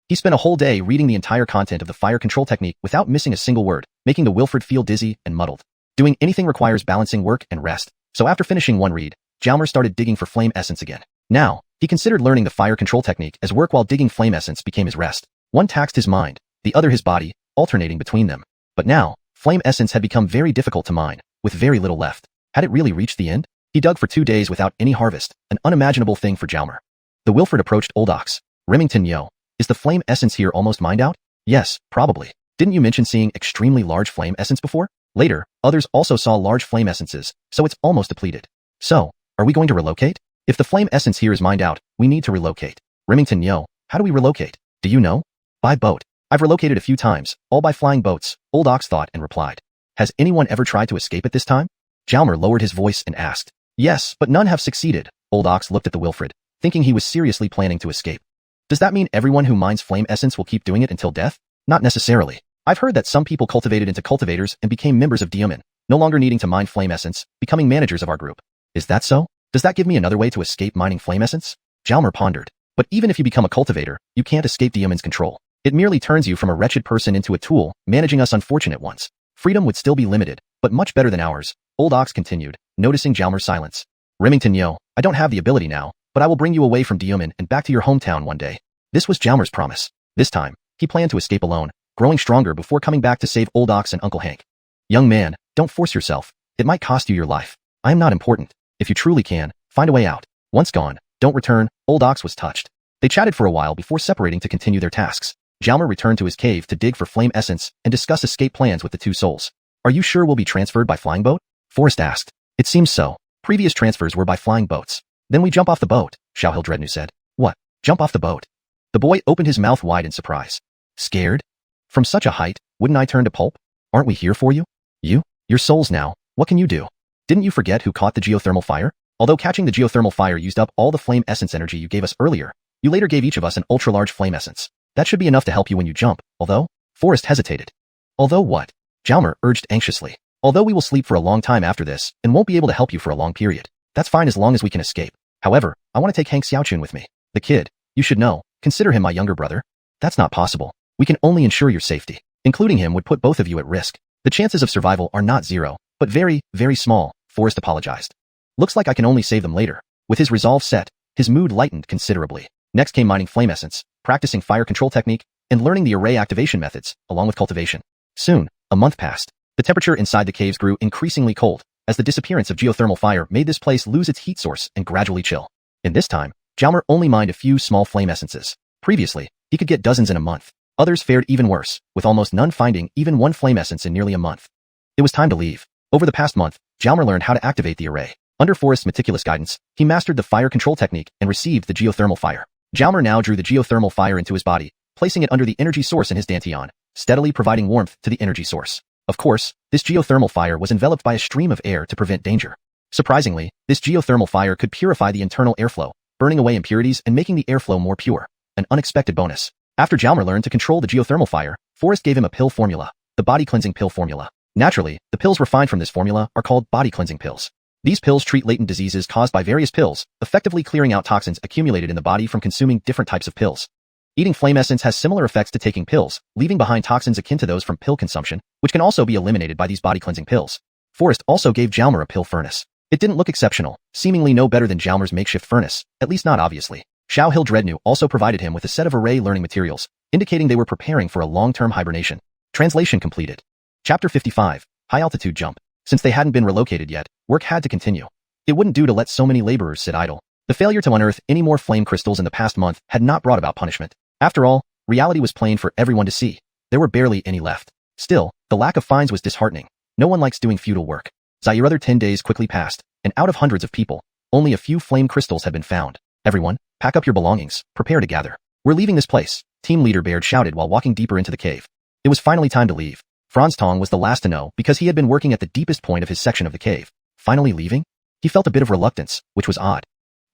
He spent a whole day reading the entire content of the fire control technique without missing a single word, making the Wilfred feel dizzy and muddled. Doing anything requires balancing work and rest. So after finishing one read, Jalmer started digging for flame essence again. Now, he considered learning the fire control technique as work while digging flame essence became his rest. One taxed his mind, the other his body, alternating between them. But now, Flame essence had become very difficult to mine, with very little left. Had it really reached the end? He dug for 2 days without any harvest, an unimaginable thing for Jalmer. The Wilfred approached Old Ox. Remington, yo, is the flame essence here almost mined out? Yes, probably. Didn't you mention seeing extremely large flame essence before? Later, others also saw large flame essences, so it's almost depleted. So, are we going to relocate? If the flame essence here is mined out, we need to relocate. Remington, yo, how do we relocate? Do you know? By boat. I've relocated a few times, all by flying boats, Old Ox thought and replied. Has anyone ever tried to escape at this time? Jalmer lowered his voice and asked. Yes, but none have succeeded. Old Ox looked at the Wilfred, thinking he was seriously planning to escape. Does that mean everyone who mines flame essence will keep doing it until death? Not necessarily. I've heard that some people cultivated into cultivators and became members of Devours, no longer needing to mine flame essence, becoming managers of our group. Is that so? Does that give me another way to escape mining flame essence? Jalmer pondered. But even if you become a cultivator, you can't escape Devours' control. It merely turns you from a wretched person into a tool, managing us unfortunate ones. Freedom would still be limited, but much better than ours, Old Ox continued, noticing Jalmer's silence. Remington, yo, I don't have the ability now, but I will bring you away from Devours and back to your hometown one day. This was Jalmer's promise. This time, he planned to escape alone, growing stronger before coming back to save Old Ox and Uncle Hank. Young man, don't force yourself. It might cost you your life. I am not important. If you truly can, find a way out. Once gone, don't return. Old Ox was touched. They chatted for a while before separating to continue their tasks. Jalmer returned to his cave to dig for flame essence and discuss escape plans with the 2 souls. Are you sure we'll be transferred by flying boat? Forrest asked. It seems so. Previous transfers were by flying boats. Then we jump off the boat, Shauhill Dreadnought said. What? Jump off the boat? The boy opened his mouth wide in surprise. Scared? From such a height, wouldn't I turn to pulp? Aren't we here for you? You're souls now. What can you do? Didn't you forget who caught the geothermal fire? Although catching the geothermal fire used up all the flame essence energy you gave us earlier, you later gave each of us an ultra-large flame essence. That should be enough to help you when you jump, although? Forrest hesitated. Although what? Jalmer urged anxiously. Although we will sleep for a long time after this, and won't be able to help you for a long period. That's fine as long as we can escape. However, I want to take Hank Xiaochun with me. The kid, you should know, consider him my younger brother. That's not possible. We can only ensure your safety. Including him would put both of you at risk. The chances of survival are not 0, but very, very small, Forrest apologized. Looks like I can only save them later. With his resolve set, his mood lightened considerably. Next came mining flame essence, practicing fire control technique, and learning the array activation methods, along with cultivation. Soon, a month passed. The temperature inside the caves grew increasingly cold, as the disappearance of geothermal fire made this place lose its heat source and gradually chill. In this time, Jalmer only mined a few small flame essences. Previously, he could get dozens in a month. Others fared even worse, with almost none finding even 1 flame essence in nearly a month. It was time to leave. Over the past month, Jalmer learned how to activate the array. Under Forrest's meticulous guidance, he mastered the fire control technique and received the geothermal fire. Jalmer now drew the geothermal fire into his body, placing it under the energy source in his dantian, steadily providing warmth to the energy source. Of course, this geothermal fire was enveloped by a stream of air to prevent danger. Surprisingly, this geothermal fire could purify the internal airflow, burning away impurities and making the airflow more pure. An unexpected bonus. After Jalmer learned to control the geothermal fire, Forrest gave him a pill formula, the body cleansing pill formula. Naturally, the pills refined from this formula are called body cleansing pills. These pills treat latent diseases caused by various pills, effectively clearing out toxins accumulated in the body from consuming different types of pills. Eating flame essence has similar effects to taking pills, leaving behind toxins akin to those from pill consumption, which can also be eliminated by these body cleansing pills. Forrest also gave Jalmer a pill furnace. It didn't look exceptional, seemingly no better than Jalmer's makeshift furnace, at least not obviously. Shauhill Dreadnought also provided him with a set of array learning materials, indicating they were preparing for a long-term hibernation. Translation completed. Chapter 55, High Altitude Jump. Since they hadn't been relocated yet, work had to continue. It wouldn't do to let so many laborers sit idle. The failure to unearth any more flame crystals in the past month had not brought about punishment. After all, reality was plain for everyone to see. There were barely any left. Still, the lack of finds was disheartening. No one likes doing futile work. Other 10 days quickly passed, and out of hundreds of people, only a few flame crystals had been found. Everyone, pack up your belongings, prepare to gather. We're leaving this place, Team Leader Baird shouted while walking deeper into the cave. It was finally time to leave. Franz Tong was the last to know because he had been working at the deepest point of his section of the cave. Finally leaving? He felt a bit of reluctance, which was odd.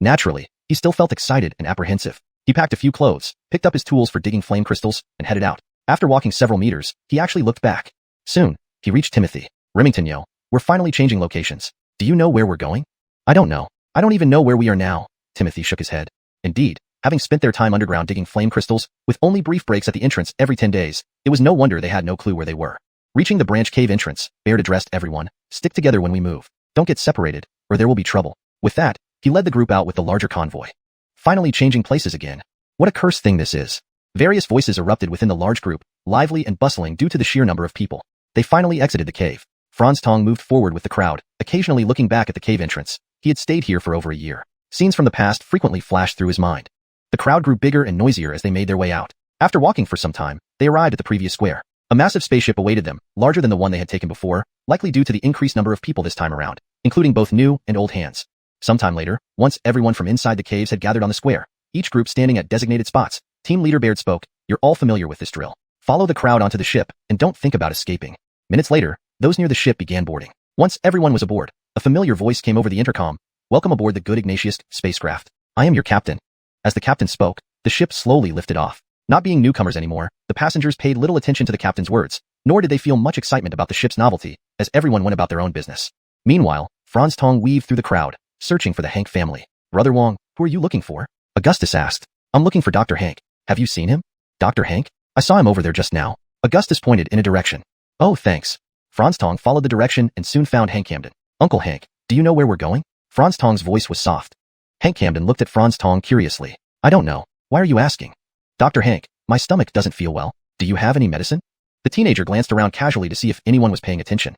Naturally, he still felt excited and apprehensive. He packed a few clothes, picked up his tools for digging flame crystals, and headed out. After walking several meters, he actually looked back. Soon, he reached Timothy. Remington, yo, we're finally changing locations. Do you know where we're going? I don't know. I don't even know where we are now. Timothy shook his head. Indeed, having spent their time underground digging flame crystals, with only brief breaks at the entrance every 10 days, it was no wonder they had no clue where they were. Reaching the branch cave entrance, Baird addressed everyone. Stick together when we move. Don't get separated, or there will be trouble. With that, he led the group out with the larger convoy. Finally changing places again. What a cursed thing this is. Various voices erupted within the large group, lively and bustling due to the sheer number of people. They finally exited the cave. Franz Tong moved forward with the crowd, occasionally looking back at the cave entrance. He had stayed here for over a year. Scenes from the past frequently flashed through his mind. The crowd grew bigger and noisier as they made their way out. After walking for some time, they arrived at the previous square. A massive spaceship awaited them, larger than the one they had taken before, likely due to the increased number of people this time around, including both new and old hands. Sometime later, once everyone from inside the caves had gathered on the square, each group standing at designated spots, Team Leader Baird spoke, "You're all familiar with this drill. Follow the crowd onto the ship, and don't think about escaping." Minutes later, those near the ship began boarding. Once everyone was aboard, a familiar voice came over the intercom. "Welcome aboard the Good Ignatius spacecraft. I am your captain." As the captain spoke, the ship slowly lifted off. Not being newcomers anymore, the passengers paid little attention to the captain's words, nor did they feel much excitement about the ship's novelty, as everyone went about their own business. Meanwhile, Franz Tong weaved through the crowd, searching for the Hank family. "Brother Wong, who are you looking for?" Augustus asked. "I'm looking for Dr. Hank. Have you seen him?" "Dr. Hank? I saw him over there just now." Augustus pointed in a direction. "Oh, thanks." Franz Tong followed the direction and soon found Hank Camden. "Uncle Hank, do you know where we're going?" Franz Tong's voice was soft. Hank Camden looked at Franz Tong curiously. "I don't know. Why are you asking?" "Dr. Hank, my stomach doesn't feel well. Do you have any medicine?" The teenager glanced around casually to see if anyone was paying attention.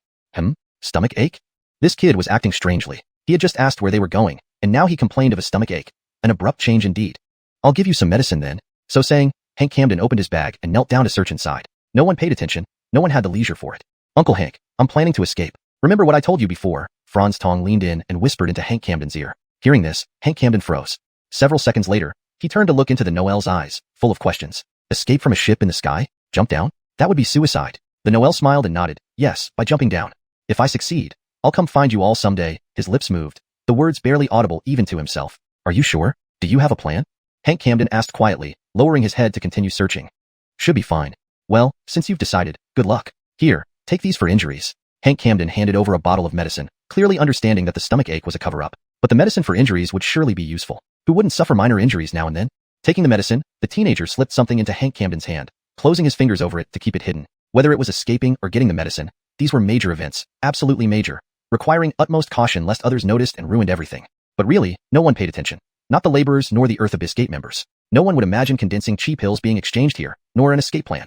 Stomach ache? This kid was acting strangely. He had just asked where they were going, and now he complained of a stomach ache. An abrupt change indeed. "I'll give you some medicine then." So saying, Hank Camden opened his bag and knelt down to search inside. No one paid attention. No one had the leisure for it. "Uncle Hank, I'm planning to escape. Remember what I told you before?" Franz Tong leaned in and whispered into Hank Camden's ear. Hearing this, Hank Camden froze. Several seconds later, he turned to look into the Noel's eyes, full of questions. Escape from a ship in the sky? Jump down? That would be suicide. The Noel smiled and nodded. "Yes, by jumping down. If I succeed, I'll come find you all someday." His lips moved, the words barely audible even to himself. "Are you sure? Do you have a plan?" Hank Camden asked quietly, lowering his head to continue searching. "Should be fine. Well, since you've decided, good luck. Here, take these for injuries." Hank Camden handed over a bottle of medicine, clearly understanding that the stomach ache was a cover-up. But the medicine for injuries would surely be useful. Who wouldn't suffer minor injuries now and then? Taking the medicine, the teenager slipped something into Hank Camden's hand, closing his fingers over it to keep it hidden. Whether it was escaping or getting the medicine, these were major events, absolutely major, requiring utmost caution lest others noticed and ruined everything. But really, no one paid attention. Not the laborers nor the Earth Abyss Gate members. No one would imagine condensing chi pills being exchanged here, nor an escape plan.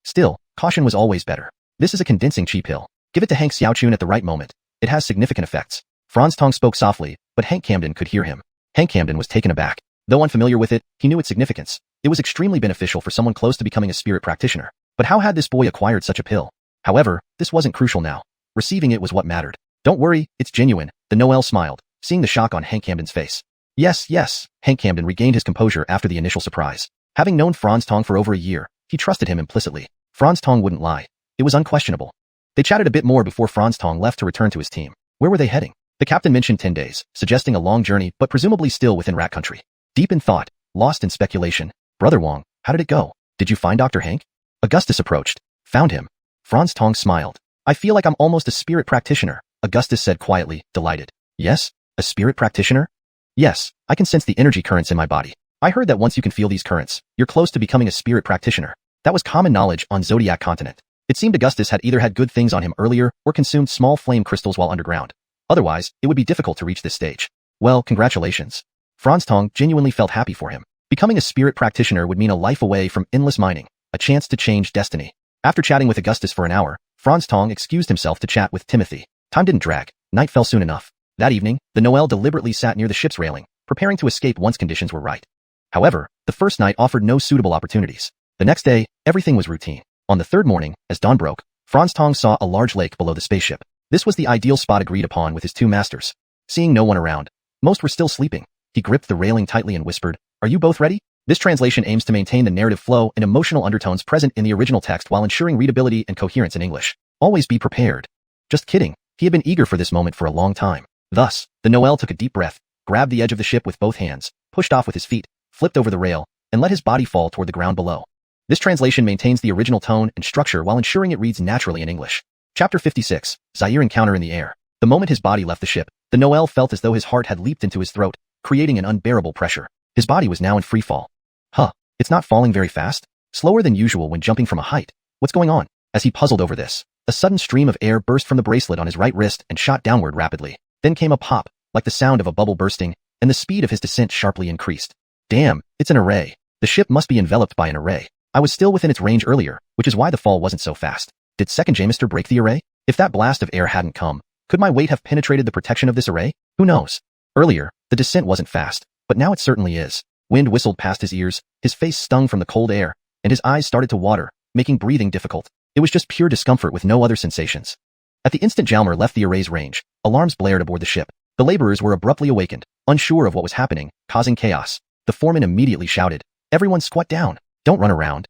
Still, caution was always better. This is a condensing chi pill. Give it to Hank Xiaochun at the right moment. It has significant effects. Franz Tong spoke softly, but Hank Camden could hear him. Hank Camden was taken aback. Though unfamiliar with it, he knew its significance. It was extremely beneficial for someone close to becoming a spirit practitioner. But how had this boy acquired such a pill? However, this wasn't crucial now. Receiving it was what mattered. "Don't worry, it's genuine," the Noel smiled, seeing the shock on Hank Camden's face. Yes, Hank Camden regained his composure after the initial surprise. Having known Franz Tong for over a year, he trusted him implicitly. Franz Tong wouldn't lie. It was unquestionable. They chatted a bit more before Franz Tong left to return to his team. Where were they heading? The captain mentioned 10 days, suggesting a long journey but presumably still within Rat Country. Deep in thought, lost in speculation, "Brother Wong, how did it go? Did you find Dr. Hank?" Augustus approached. "Found him." Franz Tong smiled. "I feel like I'm almost a spirit practitioner," Augustus said quietly, delighted. "Yes? A spirit practitioner?" "Yes, I can sense the energy currents in my body. I heard that once you can feel these currents, you're close to becoming a spirit practitioner." That was common knowledge on Zodiac Continent. It seemed Augustus had either had good things on him earlier or consumed small flame crystals while underground. Otherwise, it would be difficult to reach this stage. Well, congratulations. Franz Tong genuinely felt happy for him. Becoming a spirit practitioner would mean a life away from endless mining, a chance to change destiny. After chatting with Augustus for an hour, Franz Tong excused himself to chat with Timothy. Time didn't drag. Night fell soon enough. That evening, the Noel deliberately sat near the ship's railing, preparing to escape once conditions were right. However, the first night offered no suitable opportunities. The next day, everything was routine. On the third morning, as dawn broke, Franz Tong saw a large lake below the spaceship. This was the ideal spot agreed upon with his two masters. Seeing no one around, most were still sleeping, he gripped the railing tightly and whispered, "Are you both ready?" This translation aims to maintain the narrative flow and emotional undertones present in the original text while ensuring readability and coherence in English. Always be prepared. Just kidding. He had been eager for this moment for a long time. Thus, the Noel took a deep breath, grabbed the edge of the ship with both hands, pushed off with his feet, flipped over the rail, and let his body fall toward the ground below. This translation maintains the original tone and structure while ensuring it reads naturally in English. Chapter 56, Zaire Encounter in the Air. The moment his body left the ship, the Noel felt as though his heart had leaped into his throat, creating an unbearable pressure. His body was now in free fall. It's not falling very fast? Slower than usual when jumping from a height. What's going on? As he puzzled over this, a sudden stream of air burst from the bracelet on his right wrist and shot downward rapidly. Then came a pop, like the sound of a bubble bursting, and the speed of his descent sharply increased. Damn, it's an array. The ship must be enveloped by an array. I was still within its range earlier, which is why the fall wasn't so fast. Did second Jamister break the array? If that blast of air hadn't come, could my weight have penetrated the protection of this array? Who knows? Earlier, the descent wasn't fast, but now it certainly is. Wind whistled past his ears, his face stung from the cold air, and his eyes started to water, making breathing difficult. It was just pure discomfort with no other sensations. At the instant Jalmer left the array's range, alarms blared aboard the ship. The laborers were abruptly awakened, unsure of what was happening, causing chaos. The foreman immediately shouted, "Everyone squat down. Don't run around."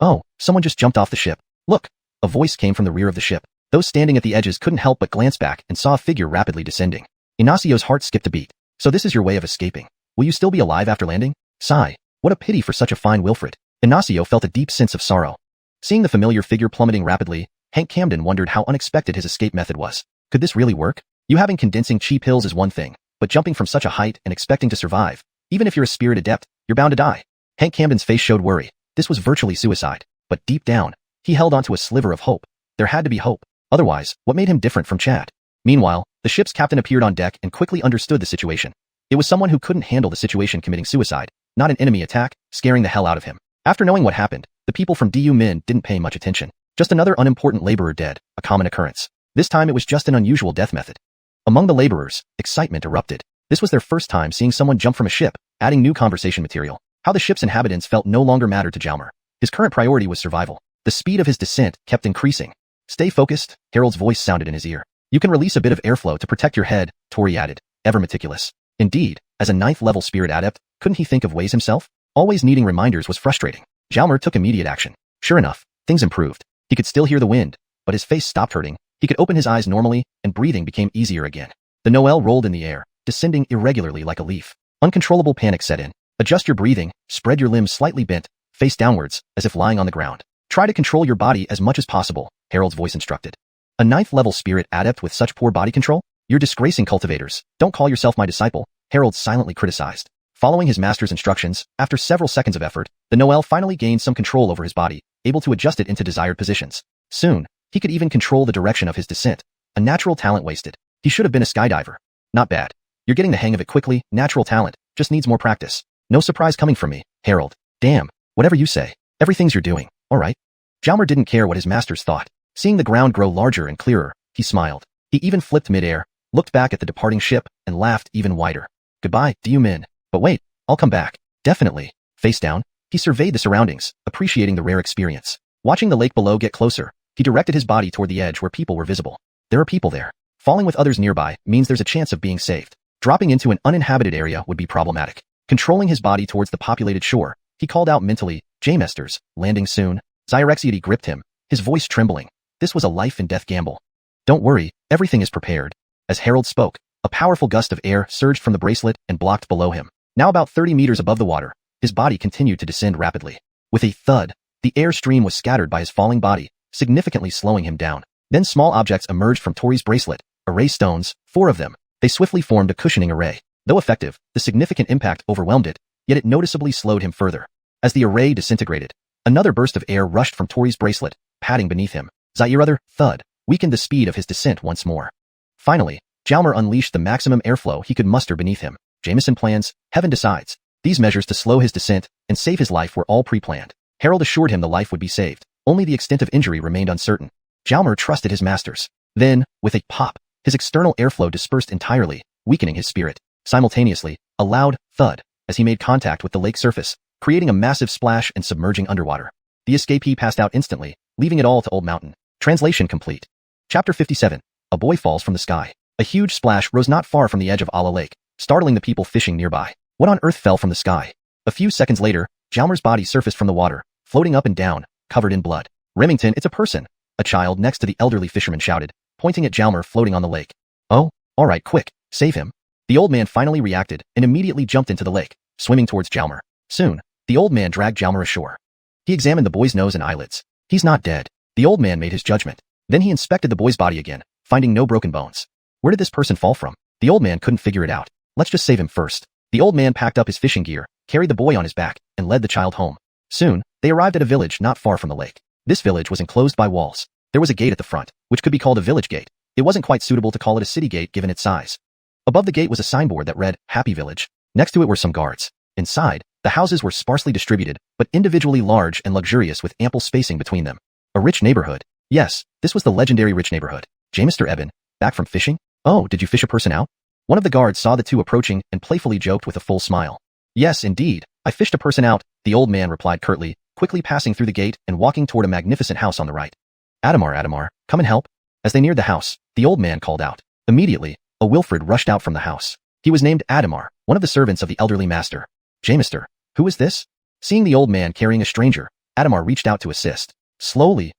Oh, someone just jumped off the ship. Look! A voice came from the rear of the ship. Those standing at the edges couldn't help but glance back and saw a figure rapidly descending. Inaccio's heart skipped a beat. So this is your way of escaping. Will you still be alive after landing? Sigh. What a pity for such a fine Wilfred. Inacio felt a deep sense of sorrow. Seeing the familiar figure plummeting rapidly, Hank Camden wondered how unexpected his escape method was. Could this really work? You having condensing cheap hills is one thing, but jumping from such a height and expecting to survive, even if you're a spirit adept, you're bound to die. Hank Camden's face showed worry. This was virtually suicide, but deep down, he held onto a sliver of hope. There had to be hope. Otherwise, what made him different from Chad? Meanwhile, the ship's captain appeared on deck and quickly understood the situation. It was someone who couldn't handle the situation committing suicide, not an enemy attack, scaring the hell out of him. After knowing what happened, the people from DU Min didn't pay much attention. Just another unimportant laborer dead, a common occurrence. This time it was just an unusual death method. Among the laborers, excitement erupted. This was their first time seeing someone jump from a ship, adding new conversation material. How the ship's inhabitants felt no longer mattered to Jalmer. His current priority was survival. The speed of his descent kept increasing. Stay focused, Harold's voice sounded in his ear. You can release a bit of airflow to protect your head, Tori added, ever meticulous. Indeed, as a 9th level spirit adept, couldn't he think of ways himself? Always needing reminders was frustrating. Jalmer took immediate action. Sure enough, things improved. He could still hear the wind, but his face stopped hurting. He could open his eyes normally, and breathing became easier again. The Noel rolled in the air, descending irregularly like a leaf. Uncontrollable panic set in. Adjust your breathing, spread your limbs slightly bent, face downwards, as if lying on the ground. Try to control your body as much as possible, Harold's voice instructed. A 9th level spirit adept with such poor body control? You're disgracing cultivators. Don't call yourself my disciple, Harold silently criticized. Following his master's instructions, after several seconds of effort, the Noel finally gained some control over his body, able to adjust it into desired positions. Soon, he could even control the direction of his descent. A natural talent wasted. He should have been a skydiver. Not bad. You're getting the hang of it quickly, natural talent, just needs more practice. No surprise coming from me, Harold. Damn, whatever you say. Everything's you're doing, alright. Jalmer didn't care what his masters thought. Seeing the ground grow larger and clearer, he smiled. He even flipped mid-air, looked back at the departing ship, and laughed even wider. Goodbye, DU Min. But wait, I'll come back. Definitely. Face down, he surveyed the surroundings, appreciating the rare experience. Watching the lake below get closer, he directed his body toward the edge where people were visible. There are people there. Falling with others nearby means there's a chance of being saved. Dropping into an uninhabited area would be problematic. Controlling his body towards the populated shore, he called out mentally, Jamesters, landing soon. Zyrexiety gripped him, his voice trembling. This was a life-and-death gamble. Don't worry, everything is prepared. As Harold spoke, a powerful gust of air surged from the bracelet and blocked below him. Now about 30 meters above the water, his body continued to descend rapidly. With a thud, the air stream was scattered by his falling body, significantly slowing him down. Then small objects emerged from Tori's bracelet, array stones, 4 of them. They swiftly formed a cushioning array. Though effective, the significant impact overwhelmed it, yet it noticeably slowed him further. As the array disintegrated, another burst of air rushed from Tori's bracelet, padding beneath him. Zaire thud, weakened the speed of his descent once more. Finally, Jalmer unleashed the maximum airflow he could muster beneath him. Jameson plans, heaven decides. These measures to slow his descent and save his life were all pre-planned. Harold assured him the life would be saved. Only the extent of injury remained uncertain. Jalmer trusted his masters. Then, with a pop, his external airflow dispersed entirely, weakening his spirit. Simultaneously, a loud thud as he made contact with the lake surface, creating a massive splash and submerging underwater. The escapee passed out instantly, leaving it all to Old Mountain. Translation complete. Chapter 57. A boy falls from the sky. A huge splash rose not far from the edge of Ala Lake, startling the people fishing nearby. What on earth fell from the sky? A few seconds later, Jalmer's body surfaced from the water, floating up and down, covered in blood. Remington, it's a person. A child next to the elderly fisherman shouted, pointing at Jalmer floating on the lake. Oh, all right, quick, save him. The old man finally reacted and immediately jumped into the lake, swimming towards Jalmer. Soon, the old man dragged Jalmer ashore. He examined the boy's nose and eyelids. He's not dead. The old man made his judgment. Then he inspected the boy's body again, finding no broken bones. Where did this person fall from? The old man couldn't figure it out. Let's just save him first. The old man packed up his fishing gear, carried the boy on his back, and led the child home. Soon, they arrived at a village not far from the lake. This village was enclosed by walls. There was a gate at the front, which could be called a village gate. It wasn't quite suitable to call it a city gate given its size. Above the gate was a signboard that read, Happy Village. Next to it were some guards. Inside, the houses were sparsely distributed, but individually large and luxurious with ample spacing between them. A rich neighborhood. Yes, this was the legendary rich neighborhood. Mr. Eben, back from fishing? Oh, did you fish a person out? One of the guards saw the two approaching and playfully joked with a full smile. Yes, indeed, I fished a person out, the old man replied curtly, quickly passing through the gate and walking toward a magnificent house on the right. Adamar, come and help. As they neared the house, the old man called out. Immediately, a Wilfred rushed out from the house. He was named Adamar, one of the servants of the elderly master. Mister, who is this? Seeing the old man carrying a stranger, Adamar reached out to assist. Slowly,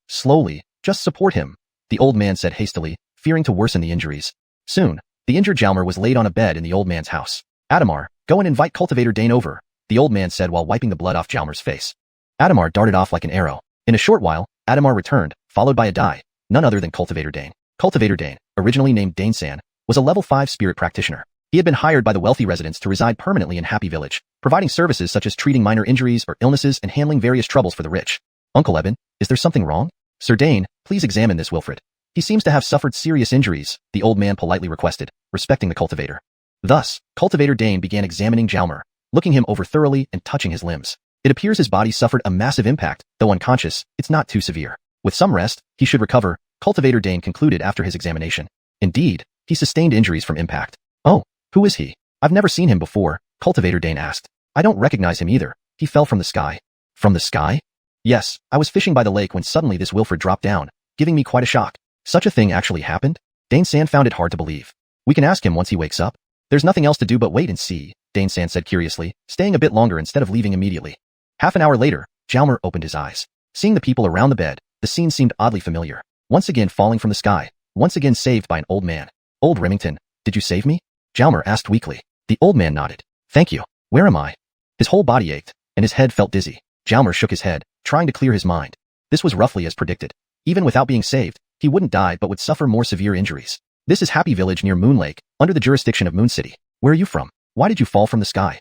just support him, the old man said hastily, fearing to worsen the injuries. Soon, the injured Jalmar was laid on a bed in the old man's house. Adamar, go and invite Cultivator Dane over, the old man said while wiping the blood off Jalmar's face. Adamar darted off like an arrow. In a short while, Adamar returned, followed by a die, none other than Cultivator Dane. Cultivator Dane, originally named Dane-san, was a level 5 spirit practitioner. He had been hired by the wealthy residents to reside permanently in Happy Village, providing services such as treating minor injuries or illnesses and handling various troubles for the rich. Uncle Eben, is there something wrong? Sir Dane, please examine this Wilfred. He seems to have suffered serious injuries, the old man politely requested, respecting the cultivator. Thus, Cultivator Dane began examining Jalmar, looking him over thoroughly and touching his limbs. It appears his body suffered a massive impact, though unconscious, it's not too severe. With some rest, he should recover, Cultivator Dane concluded after his examination. Indeed, he sustained injuries from impact. Oh, who is he? I've never seen him before, Cultivator Dane asked. I don't recognize him either. He fell from the sky. From the sky? Yes, I was fishing by the lake when suddenly this Wilfred dropped down, giving me quite a shock. Such a thing actually happened? Dane-san found it hard to believe. We can ask him once he wakes up. There's nothing else to do but wait and see, Dane-san said curiously, staying a bit longer instead of leaving immediately. Half an hour later, Jalmar opened his eyes. Seeing the people around the bed, the scene seemed oddly familiar. Once again falling from the sky, once again saved by an old man. Old Remington, did you save me? Jalmar asked weakly. The old man nodded. Thank you. Where am I? His whole body ached, and his head felt dizzy. Jalmar shook his head, trying to clear his mind. This was roughly as predicted. Even without being saved, he wouldn't die but would suffer more severe injuries. This is Happy Village near Moon Lake, under the jurisdiction of Moon City. Where are you from? Why did you fall from the sky?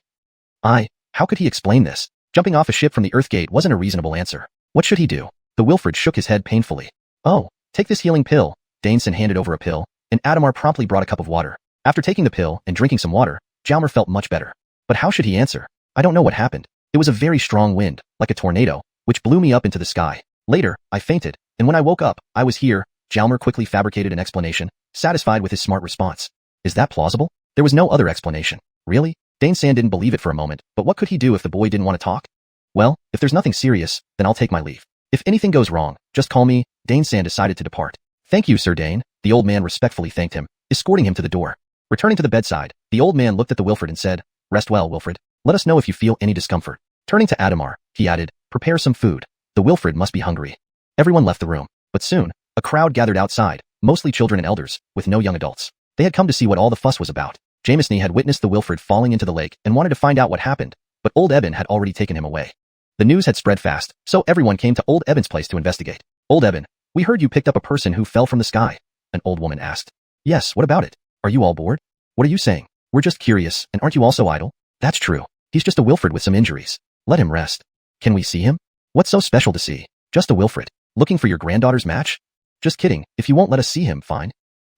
How could he explain this? Jumping off a ship from the Earth Gate wasn't a reasonable answer. What should he do? The Wilfred shook his head painfully. Oh, take this healing pill. Dane-san handed over a pill, and Adamar promptly brought a cup of water. After taking the pill and drinking some water, Jalmar felt much better. But how should he answer? I don't know what happened. It was a very strong wind, like a tornado, which blew me up into the sky. Later, I fainted, and when I woke up, I was here. Jalmar quickly fabricated an explanation, satisfied with his smart response. Is that plausible? There was no other explanation. Really? Dane-san didn't believe it for a moment, but what could he do if the boy didn't want to talk? Well, if there's nothing serious, then I'll take my leave. If anything goes wrong, just call me. Dane-san decided to depart. Thank you, Sir Dane, the old man respectfully thanked him, escorting him to the door. Returning to the bedside, the old man looked at the Wilfred and said, Rest well, Wilfred. Let us know if you feel any discomfort. Turning to Adamar, he added, Prepare some food. The Wilfred must be hungry. Everyone left the room, but soon, a crowd gathered outside, mostly children and elders, with no young adults. They had come to see what all the fuss was about. Jamesney had witnessed the Wilfred falling into the lake and wanted to find out what happened, but old Eben had already taken him away. The news had spread fast, so everyone came to old Eben's place to investigate. Old Eben, we heard you picked up a person who fell from the sky, an old woman asked. Yes, what about it? Are you all bored? What are you saying? We're just curious, and aren't you also idle? That's true. He's just a Wilfred with some injuries. Let him rest. Can we see him? What's so special to see? Just a Wilfred. Looking for your granddaughter's match? Just kidding, if you won't let us see him, fine.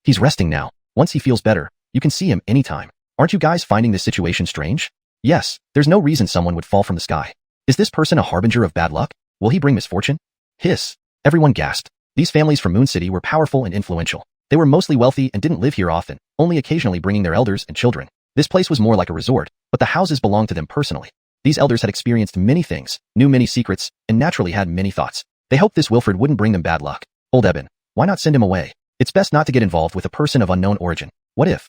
He's resting now. Once he feels better, you can see him anytime. Aren't you guys finding this situation strange? Yes, there's no reason someone would fall from the sky. Is this person a harbinger of bad luck? Will he bring misfortune? Hiss. Everyone gasped. These families from Moon City were powerful and influential. They were mostly wealthy and didn't live here often, only occasionally bringing their elders and children. This place was more like a resort, but the houses belonged to them personally. These elders had experienced many things, knew many secrets, and naturally had many thoughts. They hoped this Wilfred wouldn't bring them bad luck. Old Eben, why not send him away? It's best not to get involved with a person of unknown origin. What if?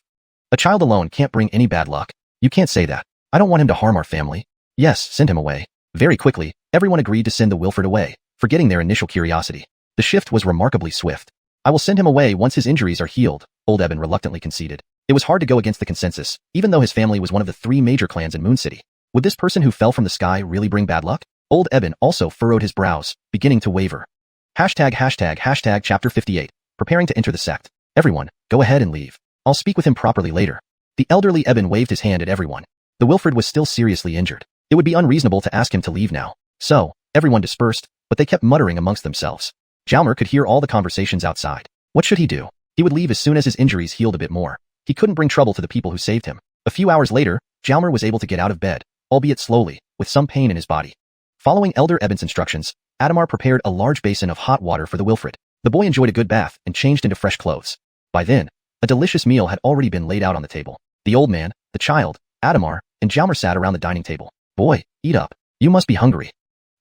A child alone can't bring any bad luck. You can't say that. I don't want him to harm our family. Yes, send him away. Very quickly, everyone agreed to send the Wilfred away, forgetting their initial curiosity. The shift was remarkably swift. I will send him away once his injuries are healed, old Eben reluctantly conceded. It was hard to go against the consensus, even though his family was one of the 3 major clans in Moon City. Would this person who fell from the sky really bring bad luck? Old Eben also furrowed his brows, beginning to waver. Hashtag chapter 58, preparing to enter the sect. Everyone, go ahead and leave. I'll speak with him properly later. The elderly Eben waved his hand at everyone. The Wilfred was still seriously injured. It would be unreasonable to ask him to leave now. So, everyone dispersed, but they kept muttering amongst themselves. Jalmar could hear all the conversations outside. What should he do? He would leave as soon as his injuries healed a bit more. He couldn't bring trouble to the people who saved him. A few hours later, Jalmar was able to get out of bed, albeit slowly, with some pain in his body. Following Elder Eben's instructions, Adamar prepared a large basin of hot water for the Wilfred. The boy enjoyed a good bath and changed into fresh clothes. By then, a delicious meal had already been laid out on the table. The old man, the child, Adamar, and Jalmer sat around the dining table. Boy, eat up. You must be hungry.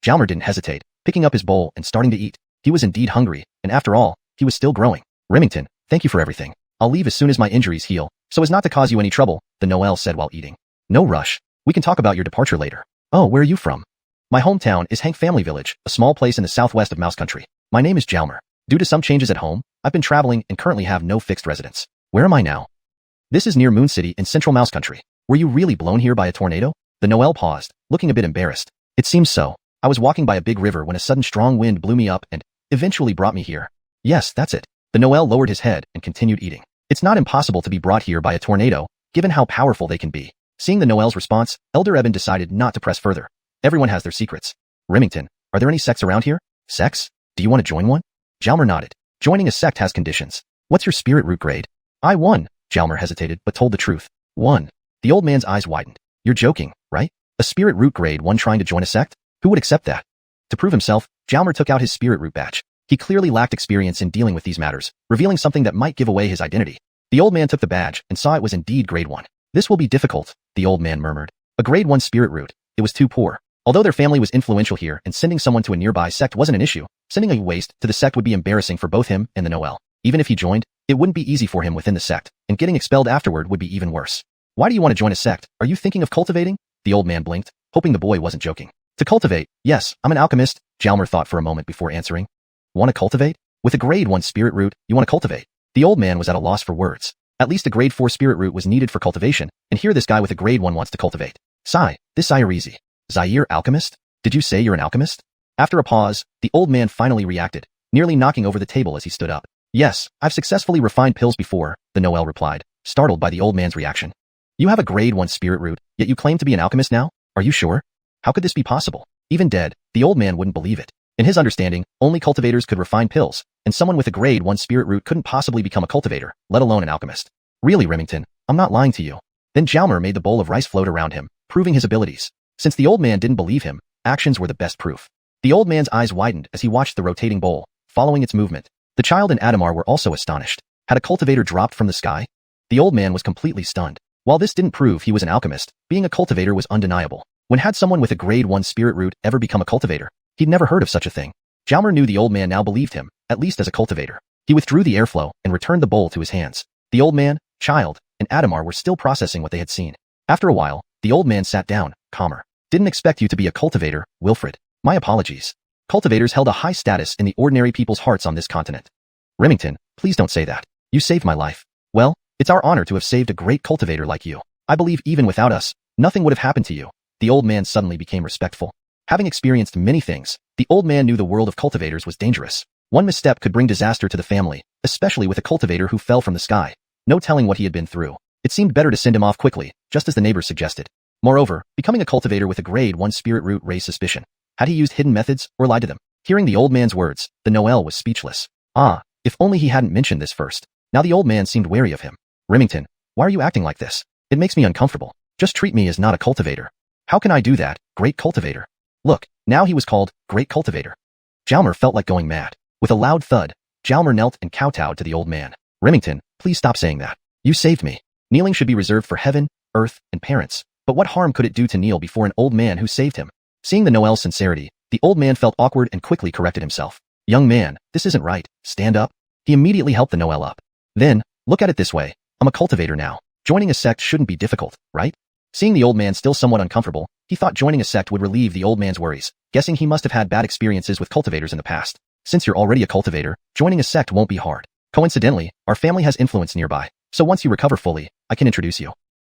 Jalmer didn't hesitate, picking up his bowl and starting to eat. He was indeed hungry, and after all, he was still growing. Remington, thank you for everything. I'll leave as soon as my injuries heal, so as not to cause you any trouble, the Noel said while eating. No rush. We can talk about your departure later. Oh, where are you from? My hometown is Hank Family Village, a small place in the southwest of Mouse Country. My name is Jalmer. Due to some changes at home, I've been traveling and currently have no fixed residence. Where am I now? This is near Moon City in central Mouse Country. Were you really blown here by a tornado? The Noel paused, looking a bit embarrassed. It seems so. I was walking by a big river when a sudden strong wind blew me up and eventually brought me here. Yes, that's it. The Noel lowered his head and continued eating. It's not impossible to be brought here by a tornado, given how powerful they can be. Seeing the Noel's response, Elder Eben decided not to press further. Everyone has their secrets. Remington, are there any sects around here? Sects? Do you want to join one? Jalmer nodded. Joining a sect has conditions. What's your spirit root grade? I 1. Jalmer hesitated but told the truth. 1. The old man's eyes widened. You're joking, right? A spirit root grade 1 trying to join a sect? Who would accept that? To prove himself, Jalmer took out his spirit root badge. He clearly lacked experience in dealing with these matters, revealing something that might give away his identity. The old man took the badge and saw it was indeed grade 1. This will be difficult, the old man murmured. A grade 1 spirit root. It was too poor. Although their family was influential here and sending someone to a nearby sect wasn't an issue, sending a waste to the sect would be embarrassing for both him and the Noel. Even if he joined, it wouldn't be easy for him within the sect, and getting expelled afterward would be even worse. Why do you want to join a sect? Are you thinking of cultivating? The old man blinked, hoping the boy wasn't joking. To cultivate, yes, I'm an alchemist, Jalmer thought for a moment before answering. Want to cultivate? With a grade 1 spirit root, you want to cultivate? The old man was at a loss for words. At least a grade 4 spirit root was needed for cultivation, and here this guy with a grade 1 wants to cultivate. This Zaire Zaire alchemist? Did you say you're an alchemist? After a pause, the old man finally reacted, nearly knocking over the table as he stood up. Yes, I've successfully refined pills before, the Noel replied, startled by the old man's reaction. You have a grade 1 spirit root, yet you claim to be an alchemist now? Are you sure? How could this be possible? Even dead, the old man wouldn't believe it. In his understanding, only cultivators could refine pills, and someone with a grade 1 spirit root couldn't possibly become a cultivator, let alone an alchemist. Really, Remington, I'm not lying to you. Then Jalmer made the bowl of rice float around him, proving his abilities. Since the old man didn't believe him, actions were the best proof. The old man's eyes widened as he watched the rotating bowl, following its movement. The child and Adamar were also astonished. Had a cultivator dropped from the sky? The old man was completely stunned. While this didn't prove he was an alchemist, being a cultivator was undeniable. When had someone with a grade 1 spirit root ever become a cultivator? He'd never heard of such a thing. Jalmer knew the old man now believed him, at least as a cultivator. He withdrew the airflow and returned the bowl to his hands. The old man, child, and Adamar were still processing what they had seen. After a while, the old man sat down, calmer. Didn't expect you to be a cultivator, Wilfred. My apologies. Cultivators held a high status in the ordinary people's hearts on this continent. Remington, please don't say that. You saved my life. Well, it's our honor to have saved a great cultivator like you. I believe even without us, nothing would have happened to you. The old man suddenly became respectful. Having experienced many things, the old man knew the world of cultivators was dangerous. One misstep could bring disaster to the family, especially with a cultivator who fell from the sky. No telling what he had been through. It seemed better to send him off quickly, just as the neighbors suggested. Moreover, becoming a cultivator with a grade 1 spirit root raised suspicion. Had he used hidden methods or lied to them? Hearing the old man's words, the Noel was speechless. If only he hadn't mentioned this first. Now the old man seemed wary of him. Remington, why are you acting like this? It makes me uncomfortable. Just treat me as not a cultivator. How can I do that, great cultivator? Look, now he was called Great Cultivator. Jalmer felt like going mad. With a loud thud, Jalmer knelt and kowtowed to the old man. Remington, please stop saying that. You saved me. Kneeling should be reserved for heaven, earth, and parents. But what harm could it do to kneel before an old man who saved him? Seeing the Noel's sincerity, the old man felt awkward and quickly corrected himself. Young man, this isn't right. Stand up. He immediately helped the Noel up. Then, look at it this way. I'm a cultivator now. Joining a sect shouldn't be difficult, right? Seeing the old man still somewhat uncomfortable, he thought joining a sect would relieve the old man's worries, guessing he must have had bad experiences with cultivators in the past. Since you're already a cultivator, joining a sect won't be hard. Coincidentally, our family has influence nearby, so once you recover fully, I can introduce you.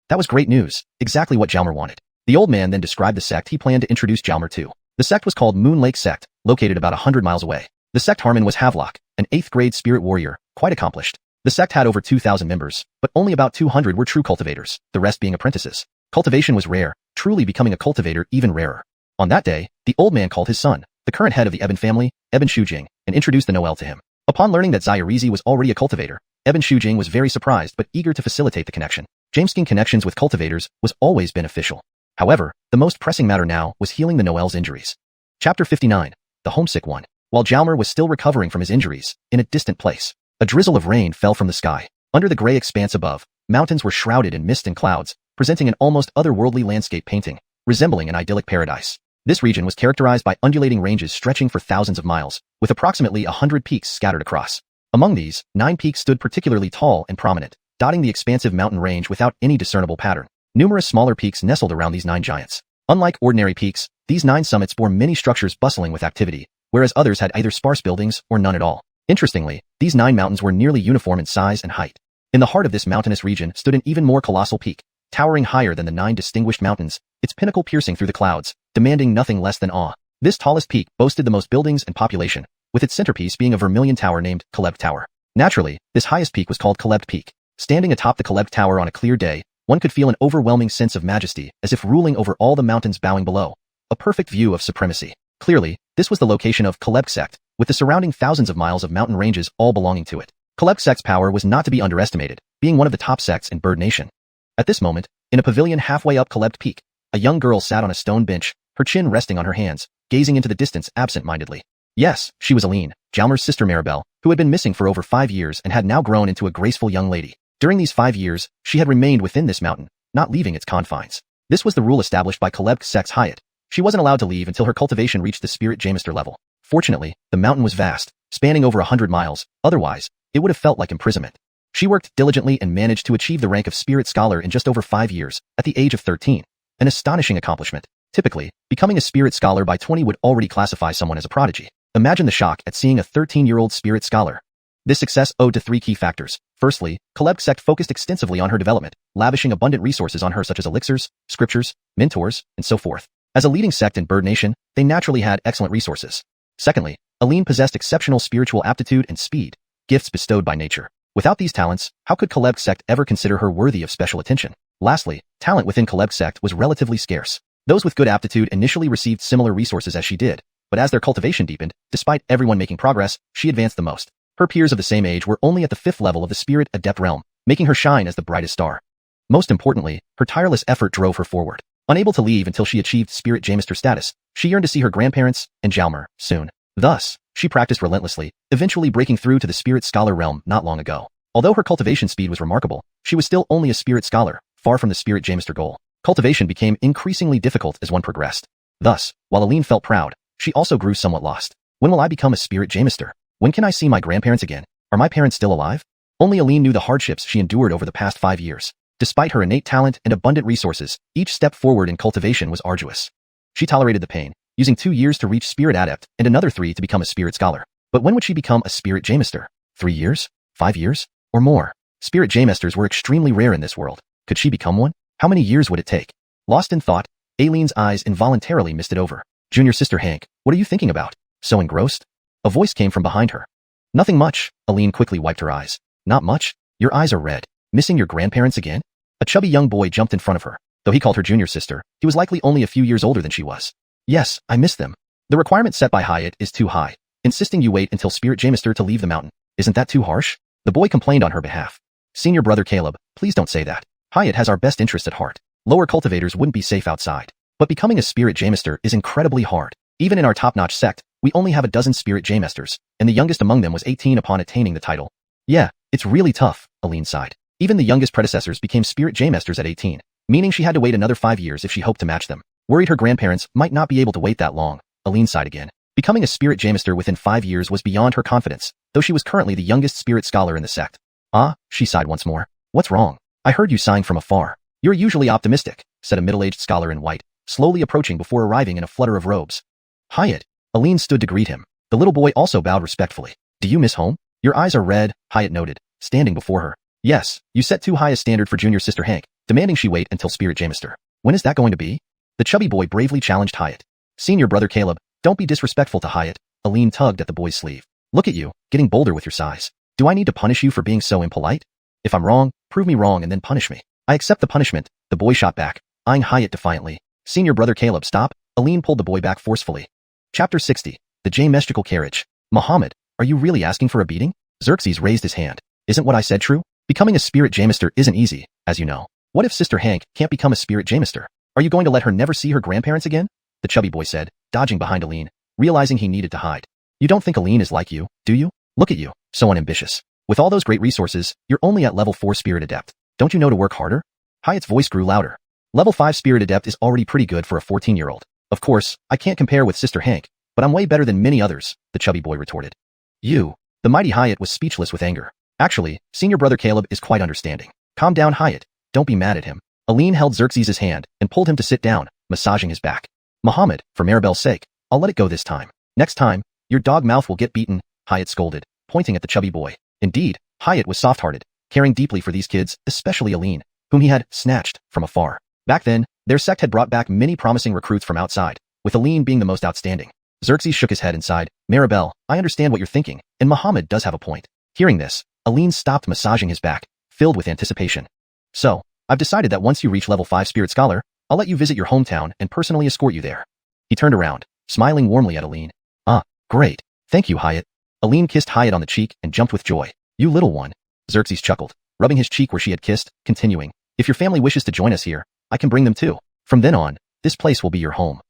That was great news, exactly what Jalmer wanted. The old man then described the sect he planned to introduce Jalmer to. The sect was called Moon Lake Sect, located about 100 miles away. The sect Harmon was Havelock, an 8th grade spirit warrior, quite accomplished. The sect had over 2,000 members, but only about 200 were true cultivators, the rest being apprentices. Cultivation was rare, truly becoming a cultivator even rarer. On that day, the old man called his son, the current head of the Eben family, Eben Shujing, and introduced the Noel to him. Upon learning that Zaire was already a cultivator, Eben Shujing was very surprised but eager to facilitate the connection. Jamesking connections with cultivators was always beneficial. However, the most pressing matter now was healing the Noel's injuries. Chapter 59. The Homesick One. While Jalmer was still recovering from his injuries, in a distant place, a drizzle of rain fell from the sky. Under the gray expanse above, mountains were shrouded in mist and clouds, presenting an almost otherworldly landscape painting, resembling an idyllic paradise. This region was characterized by undulating ranges stretching for thousands of miles, with approximately 100 peaks scattered across. Among these, 9 peaks stood particularly tall and prominent, dotting the expansive mountain range without any discernible pattern. Numerous smaller peaks nestled around these 9 giants. Unlike ordinary peaks, these 9 summits bore many structures bustling with activity, whereas others had either sparse buildings or none at all. Interestingly, these 9 mountains were nearly uniform in size and height. In the heart of this mountainous region stood an even more colossal peak, towering higher than the 9 distinguished mountains, its pinnacle piercing through the clouds, demanding nothing less than awe. This tallest peak boasted the most buildings and population, with its centerpiece being a vermilion tower named Caleb Tower. Naturally, this highest peak was called Caleb Peak. Standing atop the Caleb Tower on a clear day, one could feel an overwhelming sense of majesty, as if ruling over all the mountains bowing below. A perfect view of supremacy. Clearly, this was the location of Caleb Sect, with the surrounding thousands of miles of mountain ranges all belonging to it. Caleb Sect's power was not to be underestimated, being one of the top sects in Bird Nation. At this moment, in a pavilion halfway up Caleb Peak, a young girl sat on a stone bench, her chin resting on her hands, gazing into the distance absent-mindedly. Yes, she was Aline, Jalmer's sister Maribel, who had been missing for over 5 years and had now grown into a graceful young lady. During these 5 years, she had remained within this mountain, not leaving its confines. This was the rule established by Caleb Sect's Hyatt. She wasn't allowed to leave until her cultivation reached the Spirit Jamister level. Fortunately, the mountain was vast, spanning over 100 miles, otherwise, it would have felt like imprisonment. She worked diligently and managed to achieve the rank of Spirit Scholar in just over 5 years, at the age of 13. An astonishing accomplishment. Typically, becoming a Spirit Scholar by 20 would already classify someone as a prodigy. Imagine the shock at seeing a 13-year-old Spirit Scholar. This success owed to 3 key factors. Firstly, Caleb Sect focused extensively on her development, lavishing abundant resources on her such as elixirs, scriptures, mentors, and so forth. As a leading sect in Bird Nation, they naturally had excellent resources. Secondly, Aline possessed exceptional spiritual aptitude and speed, gifts bestowed by nature. Without these talents, how could Caleb Sect ever consider her worthy of special attention? Lastly, talent within Caleb Sect was relatively scarce. Those with good aptitude initially received similar resources as she did, but as their cultivation deepened, despite everyone making progress, she advanced the most. Her peers of the same age were only at the 5th level of the Spirit Adept realm, making her shine as the brightest star. Most importantly, her tireless effort drove her forward. Unable to leave until she achieved Spirit Jamister status, she yearned to see her grandparents and Jalmer soon. Thus, she practiced relentlessly, eventually breaking through to the Spirit Scholar realm not long ago. Although her cultivation speed was remarkable, she was still only a Spirit Scholar, far from the Spirit Jamister goal. Cultivation became increasingly difficult as one progressed. Thus, while Aline felt proud, she also grew somewhat lost. When will I become a Spirit Jamister? When can I see my grandparents again? Are my parents still alive? Only Aline knew the hardships she endured over the past 5 years. Despite her innate talent and abundant resources, each step forward in cultivation was arduous. She tolerated the pain, using 2 years to reach Spirit Adept and another 3 to become a Spirit Scholar. But when would she become a Spirit Jamister? 3 years? 5 years? Or more? Spirit Jamisters were extremely rare in this world. Could she become one? How many years would it take? Lost in thought, Aline's eyes involuntarily misted over. Junior Sister Hank, what are you thinking about? So engrossed? A voice came from behind her. Nothing much, Aline quickly wiped her eyes. Not much? Your eyes are red. Missing your grandparents again? A chubby young boy jumped in front of her. Though he called her junior sister, he was likely only a few years older than she was. Yes, I miss them. The requirement set by Hyatt is too high, insisting you wait until Spirit Jamister to leave the mountain. Isn't that too harsh? The boy complained on her behalf. Senior brother Caleb, please don't say that. Hyatt has our best interest at heart. Lower cultivators wouldn't be safe outside. But becoming a Spirit Jamister is incredibly hard. Even in our top-notch sect, we only have a dozen Spirit Jamisters, and the youngest among them was 18 upon attaining the title. Yeah, it's really tough, Aline sighed. Even the youngest predecessors became Spirit Jamisters at 18, meaning she had to wait another 5 years if she hoped to match them. Worried her grandparents might not be able to wait that long, Aline sighed again. Becoming a Spirit Jamister within 5 years was beyond her confidence, though she was currently the youngest Spirit Scholar in the sect. Ah, she sighed once more. What's wrong? I heard you sighing from afar. You're usually optimistic, said a middle-aged scholar in white, slowly approaching before arriving in a flutter of robes. Hyatt. Aline stood to greet him. The little boy also bowed respectfully. Do you miss home? Your eyes are red, Hyatt noted, standing before her. Yes, you set too high a standard for Junior Sister Hank, demanding she wait until Spirit Jamister. When is that going to be? The chubby boy bravely challenged Hyatt. Senior brother Caleb, don't be disrespectful to Hyatt. Aline tugged at the boy's sleeve. Look at you, getting bolder with your size. Do I need to punish you for being so impolite? If I'm wrong, prove me wrong and then punish me. I accept the punishment, the boy shot back, eyeing Hyatt defiantly. Senior brother Caleb, stop. Aline pulled the boy back forcefully. Chapter 60. The Jamistical Carriage. Muhammad, are you really asking for a beating? Xerxes raised his hand. Isn't what I said true? Becoming a Spirit Jamister isn't easy, as you know. What if Sister Hank can't become a Spirit Jamister? Are you going to let her never see her grandparents again? The chubby boy said, dodging behind Aline, realizing he needed to hide. You don't think Aline is like you, do you? Look at you, so unambitious. With all those great resources, you're only at level 4 Spirit Adept. Don't you know to work harder? Hyatt's voice grew louder. Level 5 Spirit Adept is already pretty good for a 14-year-old. Of course, I can't compare with Sister Hank, but I'm way better than many others, the chubby boy retorted. You. The mighty Hyatt was speechless with anger. Actually, senior brother Caleb is quite understanding. Calm down, Hyatt. Don't be mad at him. Aline held Xerxes' hand and pulled him to sit down, massaging his back. Muhammad, for Maribel's sake, I'll let it go this time. Next time, your dog mouth will get beaten, Hyatt scolded, pointing at the chubby boy. Indeed, Hyatt was soft-hearted, caring deeply for these kids, especially Aline, whom he had snatched from afar. Back then, their sect had brought back many promising recruits from outside, with Aline being the most outstanding. Xerxes shook his head and sighed. Maribel, I understand what you're thinking, and Muhammad does have a point. Hearing this, Aline stopped massaging his back, filled with anticipation. So, I've decided that once you reach level 5 Spirit Scholar, I'll let you visit your hometown and personally escort you there. He turned around, smiling warmly at Aline. Ah, great. Thank you, Hyatt. Aline kissed Hyatt on the cheek and jumped with joy. You little one. Xerxes chuckled, rubbing his cheek where she had kissed, continuing. If your family wishes to join us here, I can bring them too. From then on, this place will be your home.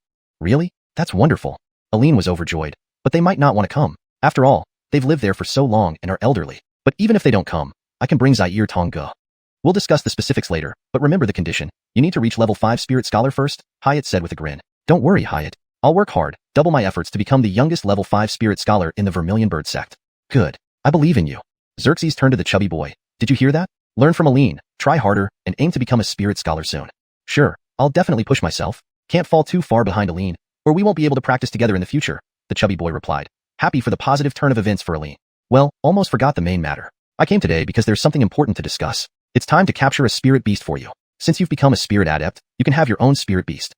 Really? That's wonderful. Aline was overjoyed, but they might not want to come. After all, they've lived there for so long and are elderly. But even if they don't come, I can bring EATER1-350. We'll discuss the specifics later, but remember the condition. You need to reach level 5 Spirit Scholar first, Hyatt said with a grin. Don't worry, Hyatt. I'll work hard, double my efforts to become the youngest level 5 Spirit Scholar in the Vermilion Bird sect. Good. I believe in you. Xerxes turned to the chubby boy. Did you hear that? Learn from Aline, try harder, and aim to become a Spirit Scholar soon. Sure, I'll definitely push myself. Can't fall too far behind Aline, or we won't be able to practice together in the future, the chubby boy replied, happy for the positive turn of events for Aline. Well, almost forgot the main matter. I came today because there's something important to discuss. It's time to capture a spirit beast for you. Since you've become a spirit adept, you can have your own spirit beast.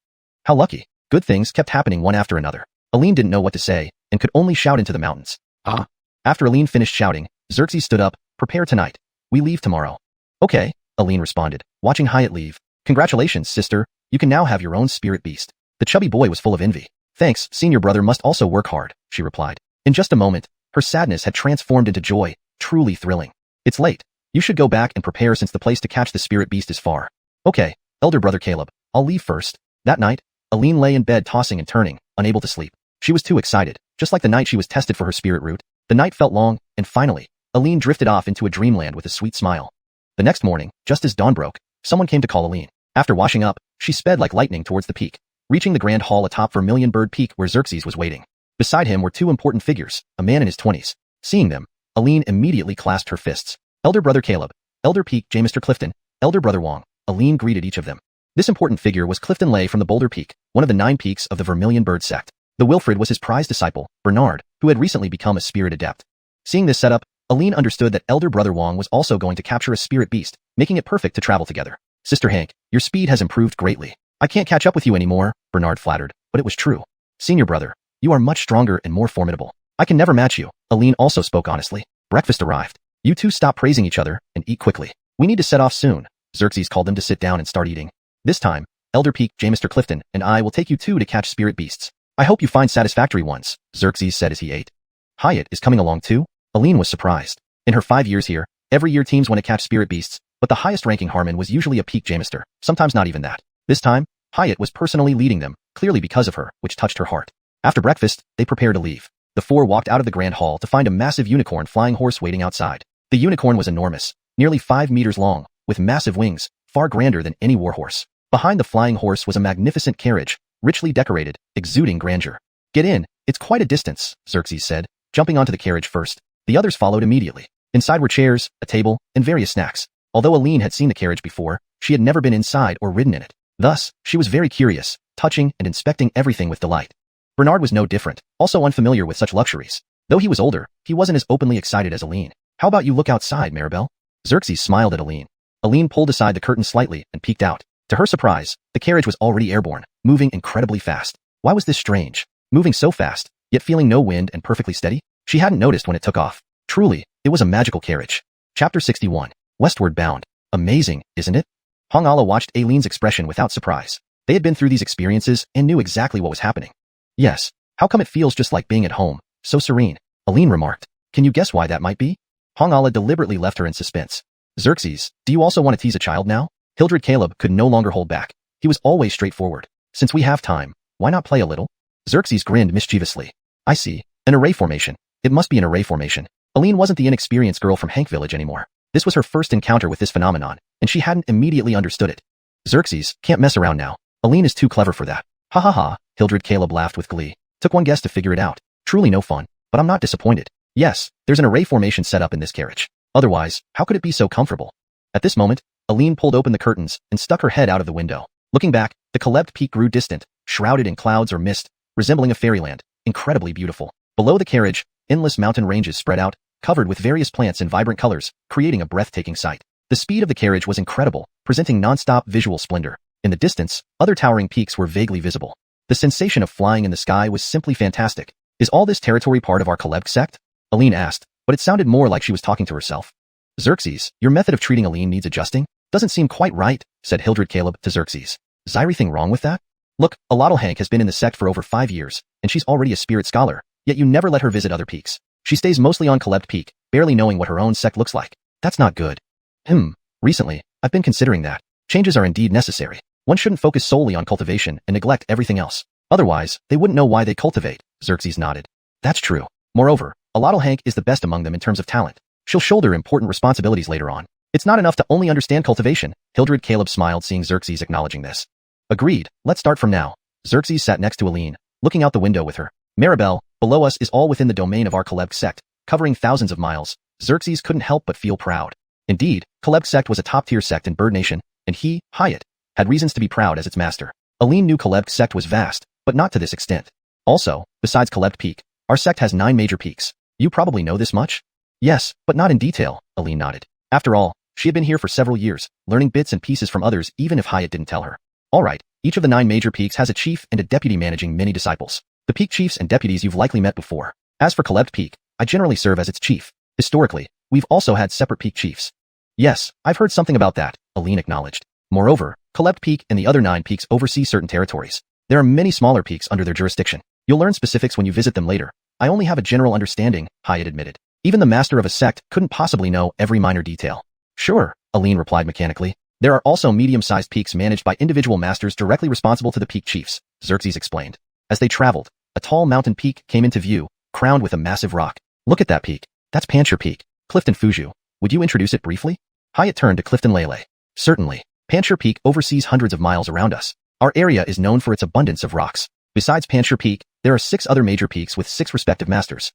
How lucky. Good things kept happening one after another. Aline didn't know what to say, and could only shout into the mountains. Ah. After Aline finished shouting, Xerxes stood up. Prepare tonight. We leave tomorrow. Okay, Aline responded, watching Hyatt leave. Congratulations, sister. You can now have your own spirit beast. The chubby boy was full of envy. Thanks, senior brother must also work hard, she replied. In just a moment, her sadness had transformed into joy, truly thrilling. It's late. You should go back and prepare since the place to catch the spirit beast is far. Okay, elder brother Caleb, I'll leave first. That night, Aline lay in bed tossing and turning, unable to sleep. She was too excited, just like the night she was tested for her spirit root. The night felt long, and finally, Aline drifted off into a dreamland with a sweet smile. The next morning, just as dawn broke, someone came to call Aline. After washing up, she sped like lightning towards the peak, reaching the grand hall atop Vermilion Bird Peak where Xerxes was waiting. Beside him were two important figures, a man in his 20s. Seeing them, Aline immediately clasped her fists. Elder brother Caleb, Elder Peak J. Mr. Clifton, Elder brother Wong. Aline greeted each of them. This important figure was Clifton Lay from the Boulder Peak, one of the 9 peaks of the Vermilion Bird sect. The Wilfred was his prized disciple, Bernard, who had recently become a spirit adept. Seeing this setup, Aline understood that elder brother Wong was also going to capture a spirit beast, making it perfect to travel together. Sister Hank, your speed has improved greatly. I can't catch up with you anymore, Bernard flattered, but it was true. Senior brother, you are much stronger and more formidable. I can never match you, Aline also spoke honestly. Breakfast arrived. You two stop praising each other and eat quickly. We need to set off soon. Xerxes called them to sit down and start eating. This time, Elder Peak J. Mr. Clifton and I will take you two to catch spirit beasts. I hope you find satisfactory ones, Xerxes said as he ate. Hyatt is coming along too? Aline was surprised. In her 5 years here, every year teams want to catch spirit beasts, but the highest ranking Harmon was usually a Peak J. Mr., sometimes not even that. This time, Hyatt was personally leading them, clearly because of her, which touched her heart. After breakfast, they prepared to leave. The four walked out of the grand hall to find a massive unicorn flying horse waiting outside. The unicorn was enormous, nearly 5 meters long, with massive wings, far grander than any warhorse. Behind the flying horse was a magnificent carriage, richly decorated, exuding grandeur. Get in, it's quite a distance, Xerxes said, jumping onto the carriage first. The others followed immediately. Inside were chairs, a table, and various snacks. Although Aline had seen the carriage before, she had never been inside or ridden in it. Thus, she was very curious, touching and inspecting everything with delight. Bernard was no different, also unfamiliar with such luxuries. Though he was older, he wasn't as openly excited as Aline. How about you look outside, Maribel? Xerxes smiled at Aline. Aline pulled aside the curtain slightly and peeked out. To her surprise, the carriage was already airborne, moving incredibly fast. Why was this strange? Moving so fast, yet feeling no wind and perfectly steady? She hadn't noticed when it took off. Truly, it was a magical carriage. Chapter 61. Westward Bound. Amazing, isn't it? Hong Ala watched Aline's expression without surprise. They had been through these experiences and knew exactly what was happening. Yes, how come it feels just like being at home, so serene? Aline remarked. Can you guess why that might be? Hong Ala deliberately left her in suspense. Xerxes, do you also want to tease a child now? Hildred Caleb could no longer hold back. He was always straightforward. Since we have time, why not play a little? Xerxes grinned mischievously. I see. An array formation. It must be an array formation. Aline wasn't the inexperienced girl from Hank Village anymore. This was her first encounter with this phenomenon, and she hadn't immediately understood it. Xerxes, can't mess around now. Aline is too clever for that. Ha ha ha, Hildred Caleb laughed with glee. Took one guess to figure it out. Truly no fun, but I'm not disappointed. Yes, there's an array formation set up in this carriage. Otherwise, how could it be so comfortable? At this moment, Aline pulled open the curtains and stuck her head out of the window. Looking back, the Caleb Peak grew distant, shrouded in clouds or mist, resembling a fairyland, incredibly beautiful. Below the carriage, endless mountain ranges spread out, covered with various plants in vibrant colors, creating a breathtaking sight. The speed of the carriage was incredible, presenting non-stop visual splendor. In the distance, other towering peaks were vaguely visible. The sensation of flying in the sky was simply fantastic. Is all this territory part of our Caleb sect? Aline asked, but it sounded more like she was talking to herself. Xerxes, your method of treating Aline needs adjusting? Doesn't seem quite right, said Hildred Caleb to Xerxes. Is anything wrong with that? Look, Alotl Hank has been in the sect for over 5 years, and she's already a spirit scholar, yet you never let her visit other peaks. She stays mostly on Caleb Peak, barely knowing what her own sect looks like. That's not good. Recently, I've been considering that. Changes are indeed necessary. One shouldn't focus solely on cultivation and neglect everything else. Otherwise, they wouldn't know why they cultivate, Xerxes nodded. That's true. Moreover, Alotl Hank is the best among them in terms of talent. She'll shoulder important responsibilities later on. It's not enough to only understand cultivation. Hildred Caleb smiled seeing Xerxes acknowledging this. Agreed, let's start from now. Xerxes sat next to Aline, looking out the window with her. Maribel, below us is all within the domain of our Caleb sect, covering thousands of miles. Xerxes couldn't help but feel proud. Indeed, Caleb sect was a top-tier sect in Bird Nation, and he, Hyatt, had reasons to be proud as its master. Aline knew Caleb sect was vast, but not to this extent. Also, besides Caleb Peak, our sect has 9 major peaks. You probably know this much? Yes, but not in detail, Aline nodded. After all, she had been here for several years, learning bits and pieces from others even if Hyatt didn't tell her. Alright, each of the 9 major peaks has a chief and a deputy managing many disciples. The peak chiefs and deputies you've likely met before. As for Caleb Peak, I generally serve as its chief. Historically, we've also had separate peak chiefs. Yes, I've heard something about that, Aline acknowledged. Moreover, Caleb Peak and the other 9 peaks oversee certain territories. There are many smaller peaks under their jurisdiction. You'll learn specifics when you visit them later. I only have a general understanding, Hyatt admitted. Even the master of a sect couldn't possibly know every minor detail. Sure, Aline replied mechanically. There are also medium-sized peaks managed by individual masters directly responsible to the peak chiefs, Xerxes explained. As they traveled, a tall mountain peak came into view, crowned with a massive rock. Look at that peak. That's Pancher Peak. Clifton Fuju. Would you introduce it briefly? Hyatt turned to Clifton Lele. Certainly. Pancher Peak oversees hundreds of miles around us. Our area is known for its abundance of rocks. Besides Pancher Peak, there are 6 other major peaks with 6 respective masters.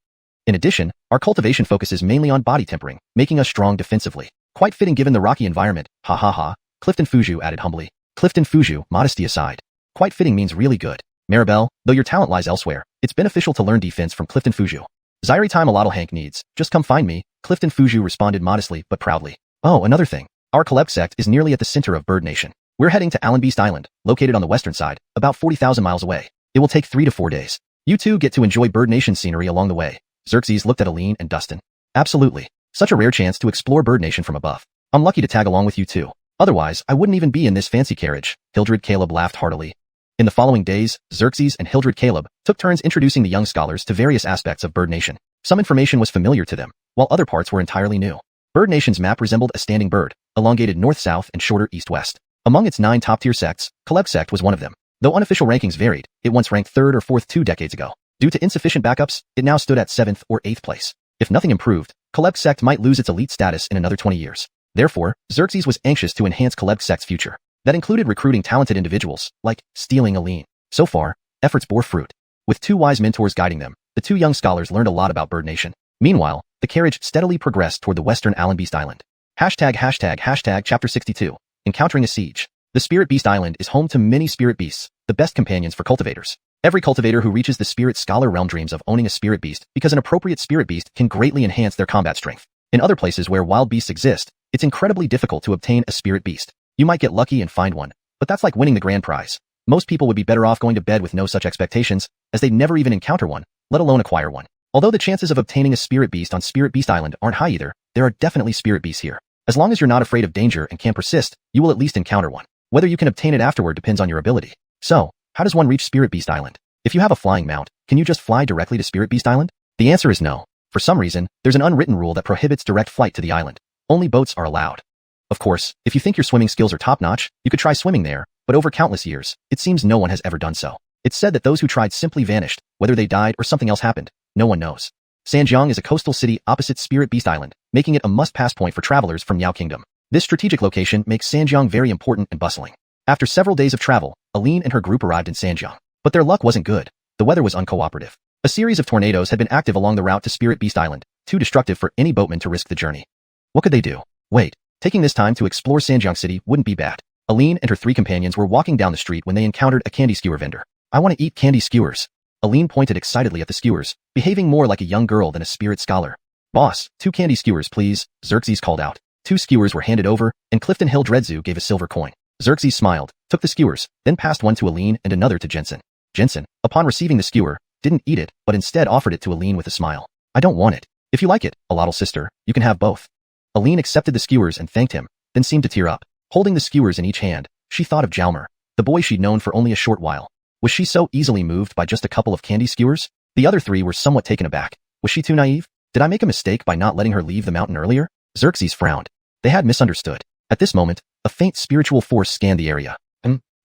In addition, our cultivation focuses mainly on body tempering, making us strong defensively. Quite fitting given the rocky environment, ha ha ha, Clifton Fuju added humbly. Clifton Fuju, modesty aside. Quite fitting means really good. Maribel, though your talent lies elsewhere, it's beneficial to learn defense from Clifton Fuju. Zairi time Alotl Hank needs, just come find me, Clifton Fuju responded modestly but proudly. Oh, another thing. Our Caleb sect is nearly at the center of Bird Nation. We're heading to Allenbeast Island, located on the western side, about 40,000 miles away. It will take 3 to 4 days. You two get to enjoy Bird Nation scenery along the way. Xerxes looked at Aline and Dustin. Absolutely. Such a rare chance to explore Bird Nation from above. I'm lucky to tag along with you too. Otherwise, I wouldn't even be in this fancy carriage. Hildred Caleb laughed heartily. In the following days, Xerxes and Hildred Caleb took turns introducing the young scholars to various aspects of Bird Nation. Some information was familiar to them, while other parts were entirely new. Bird Nation's map resembled a standing bird, elongated north-south and shorter east-west. Among its 9 top-tier sects, Caleb sect was one of them. Though unofficial rankings varied, it once ranked 3rd or 4th 2 decades ago. Due to insufficient backups, it now stood at 7th or 8th place. If nothing improved, Caleb sect might lose its elite status in another 20 years. Therefore, Xerxes was anxious to enhance Caleb sect's future. That included recruiting talented individuals, like stealing Aline. So far, efforts bore fruit. With 2 wise mentors guiding them, the 2 young scholars learned a lot about Bird Nation. Meanwhile, the carriage steadily progressed toward the western Allenbeast Island. ####Chapter 62. Encountering a siege. The Spirit Beast Island is home to many spirit beasts, the best companions for cultivators. Every cultivator who reaches the Spirit Scholar realm dreams of owning a spirit beast because an appropriate spirit beast can greatly enhance their combat strength. In other places where wild beasts exist, it's incredibly difficult to obtain a spirit beast. You might get lucky and find one, but that's like winning the grand prize. Most people would be better off going to bed with no such expectations, as they'd never even encounter one, let alone acquire one. Although the chances of obtaining a spirit beast on Spirit Beast Island aren't high either, there are definitely spirit beasts here. As long as you're not afraid of danger and can persist, you will at least encounter one. Whether you can obtain it afterward depends on your ability. So, how does one reach Spirit Beast Island? If you have a flying mount, can you just fly directly to Spirit Beast Island? The answer is no. For some reason, there's an unwritten rule that prohibits direct flight to the island. Only boats are allowed. Of course, if you think your swimming skills are top-notch, you could try swimming there, but over countless years, it seems no one has ever done so. It's said that those who tried simply vanished, whether they died or something else happened. No one knows. Sanjiang is a coastal city opposite Spirit Beast Island, making it a must-pass point for travelers from Miao Kingdom. This strategic location makes Sanjiang very important and bustling. After several days of travel, Aline and her group arrived in Sanjiang. But their luck wasn't good. The weather was uncooperative. A series of tornadoes had been active along the route to Spirit Beast Island, too destructive for any boatman to risk the journey. What could they do? Wait, taking this time to explore Sanjiang City wouldn't be bad. Aline and her 3 companions were walking down the street when they encountered a candy skewer vendor. I want to eat candy skewers. Aline pointed excitedly at the skewers, behaving more like a young girl than a spirit scholar. Boss, 2 candy skewers please, Xerxes called out. 2 skewers were handed over, and Clifton Hill Dreadzu gave a silver coin. Xerxes smiled, took the skewers, then passed one to Aline and another to Jensen. Jensen, upon receiving the skewer, didn't eat it, but instead offered it to Aline with a smile. I don't want it. If you like it, Alotl sister, you can have both. Aline accepted the skewers and thanked him, then seemed to tear up. Holding the skewers in each hand, she thought of Jalmer, the boy she'd known for only a short while. Was she so easily moved by just a couple of candy skewers? The other 3 were somewhat taken aback. Was she too naive? Did I make a mistake by not letting her leave the mountain earlier? Xerxes frowned. They had misunderstood. At this moment, a faint spiritual force scanned the area.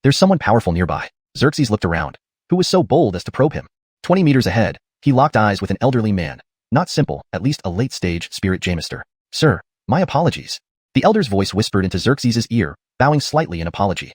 There's someone powerful nearby. Xerxes looked around. Who was so bold as to probe him? 20 meters ahead, he locked eyes with an elderly man. Not simple, at least a late-stage spirit Jamister. Sir, my apologies. The elder's voice whispered into Xerxes' ear, bowing slightly in apology.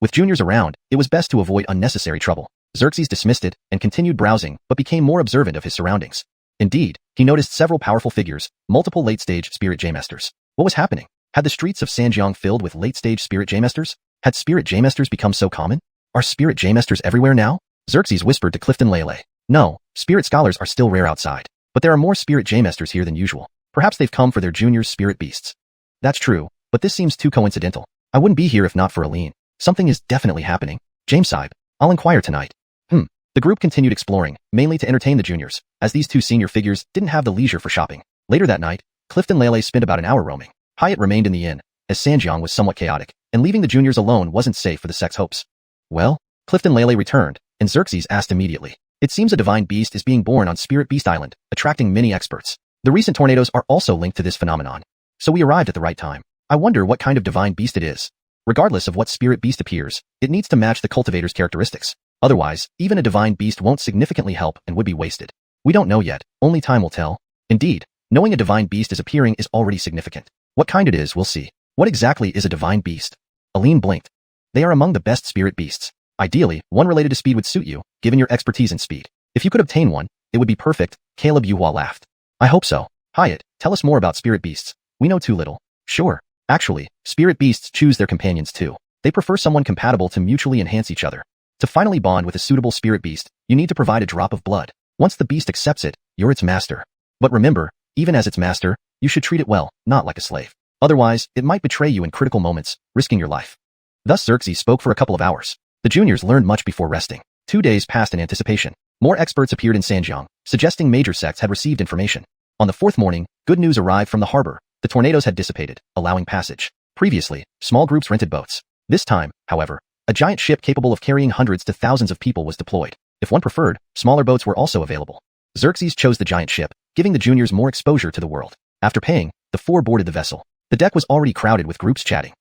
With juniors around, it was best to avoid unnecessary trouble. Xerxes dismissed it and continued browsing, but became more observant of his surroundings. Indeed, he noticed several powerful figures, multiple late-stage spirit J-masters. What was happening? Had the streets of Sanjiang filled with late-stage spirit J-masters? Had spirit J-masters become so common? Are spirit J-masters everywhere now? Xerxes whispered to Clifton Lele. No, spirit scholars are still rare outside. But there are more spirit J-masters here than usual. Perhaps they've come for their juniors' spirit beasts. That's true, but this seems too coincidental. I wouldn't be here if not for Aline. Something is definitely happening. Jamesaib, I'll inquire tonight. The group continued exploring, mainly to entertain the juniors, as these 2 senior figures didn't have the leisure for shopping. Later that night, Clifton Lele spent about an hour roaming. Hyatt remained in the inn, as Sanjiang was somewhat chaotic, and leaving the juniors alone wasn't safe for the sect's hopes. Well, Clifton Lele returned, and Xerxes asked immediately. It seems a divine beast is being born on Spirit Beast Island, attracting many experts. The recent tornadoes are also linked to this phenomenon. So we arrived at the right time. I wonder what kind of divine beast it is. Regardless of what spirit beast appears, it needs to match the cultivator's characteristics. Otherwise, even a divine beast won't significantly help and would be wasted. We don't know yet, only time will tell. Indeed, knowing a divine beast is appearing is already significant. What kind it is, we'll see. What exactly is a divine beast? Aline blinked. They are among the best spirit beasts. Ideally, one related to speed would suit you, given your expertise in speed. If you could obtain one, it would be perfect, Caleb Yuhua laughed. I hope so. Hyatt, tell us more about spirit beasts. We know too little. Sure. Actually, spirit beasts choose their companions too. They prefer someone compatible to mutually enhance each other. To finally bond with a suitable spirit beast, you need to provide a drop of blood. Once the beast accepts it, you're its master. But remember, even as its master, you should treat it well, not like a slave. Otherwise, it might betray you in critical moments, risking your life. Thus Xerxes spoke for a couple of hours. The juniors learned much before resting. 2 days passed in anticipation. More experts appeared in Sanjiang, suggesting major sects had received information. On the 4th morning, good news arrived from the harbor. The tornadoes had dissipated, allowing passage. Previously, small groups rented boats. This time, however, a giant ship capable of carrying hundreds to thousands of people was deployed. If one preferred, smaller boats were also available. Xerxes chose the giant ship, giving the juniors more exposure to the world. After paying, the 4 boarded the vessel. The deck was already crowded with groups chatting.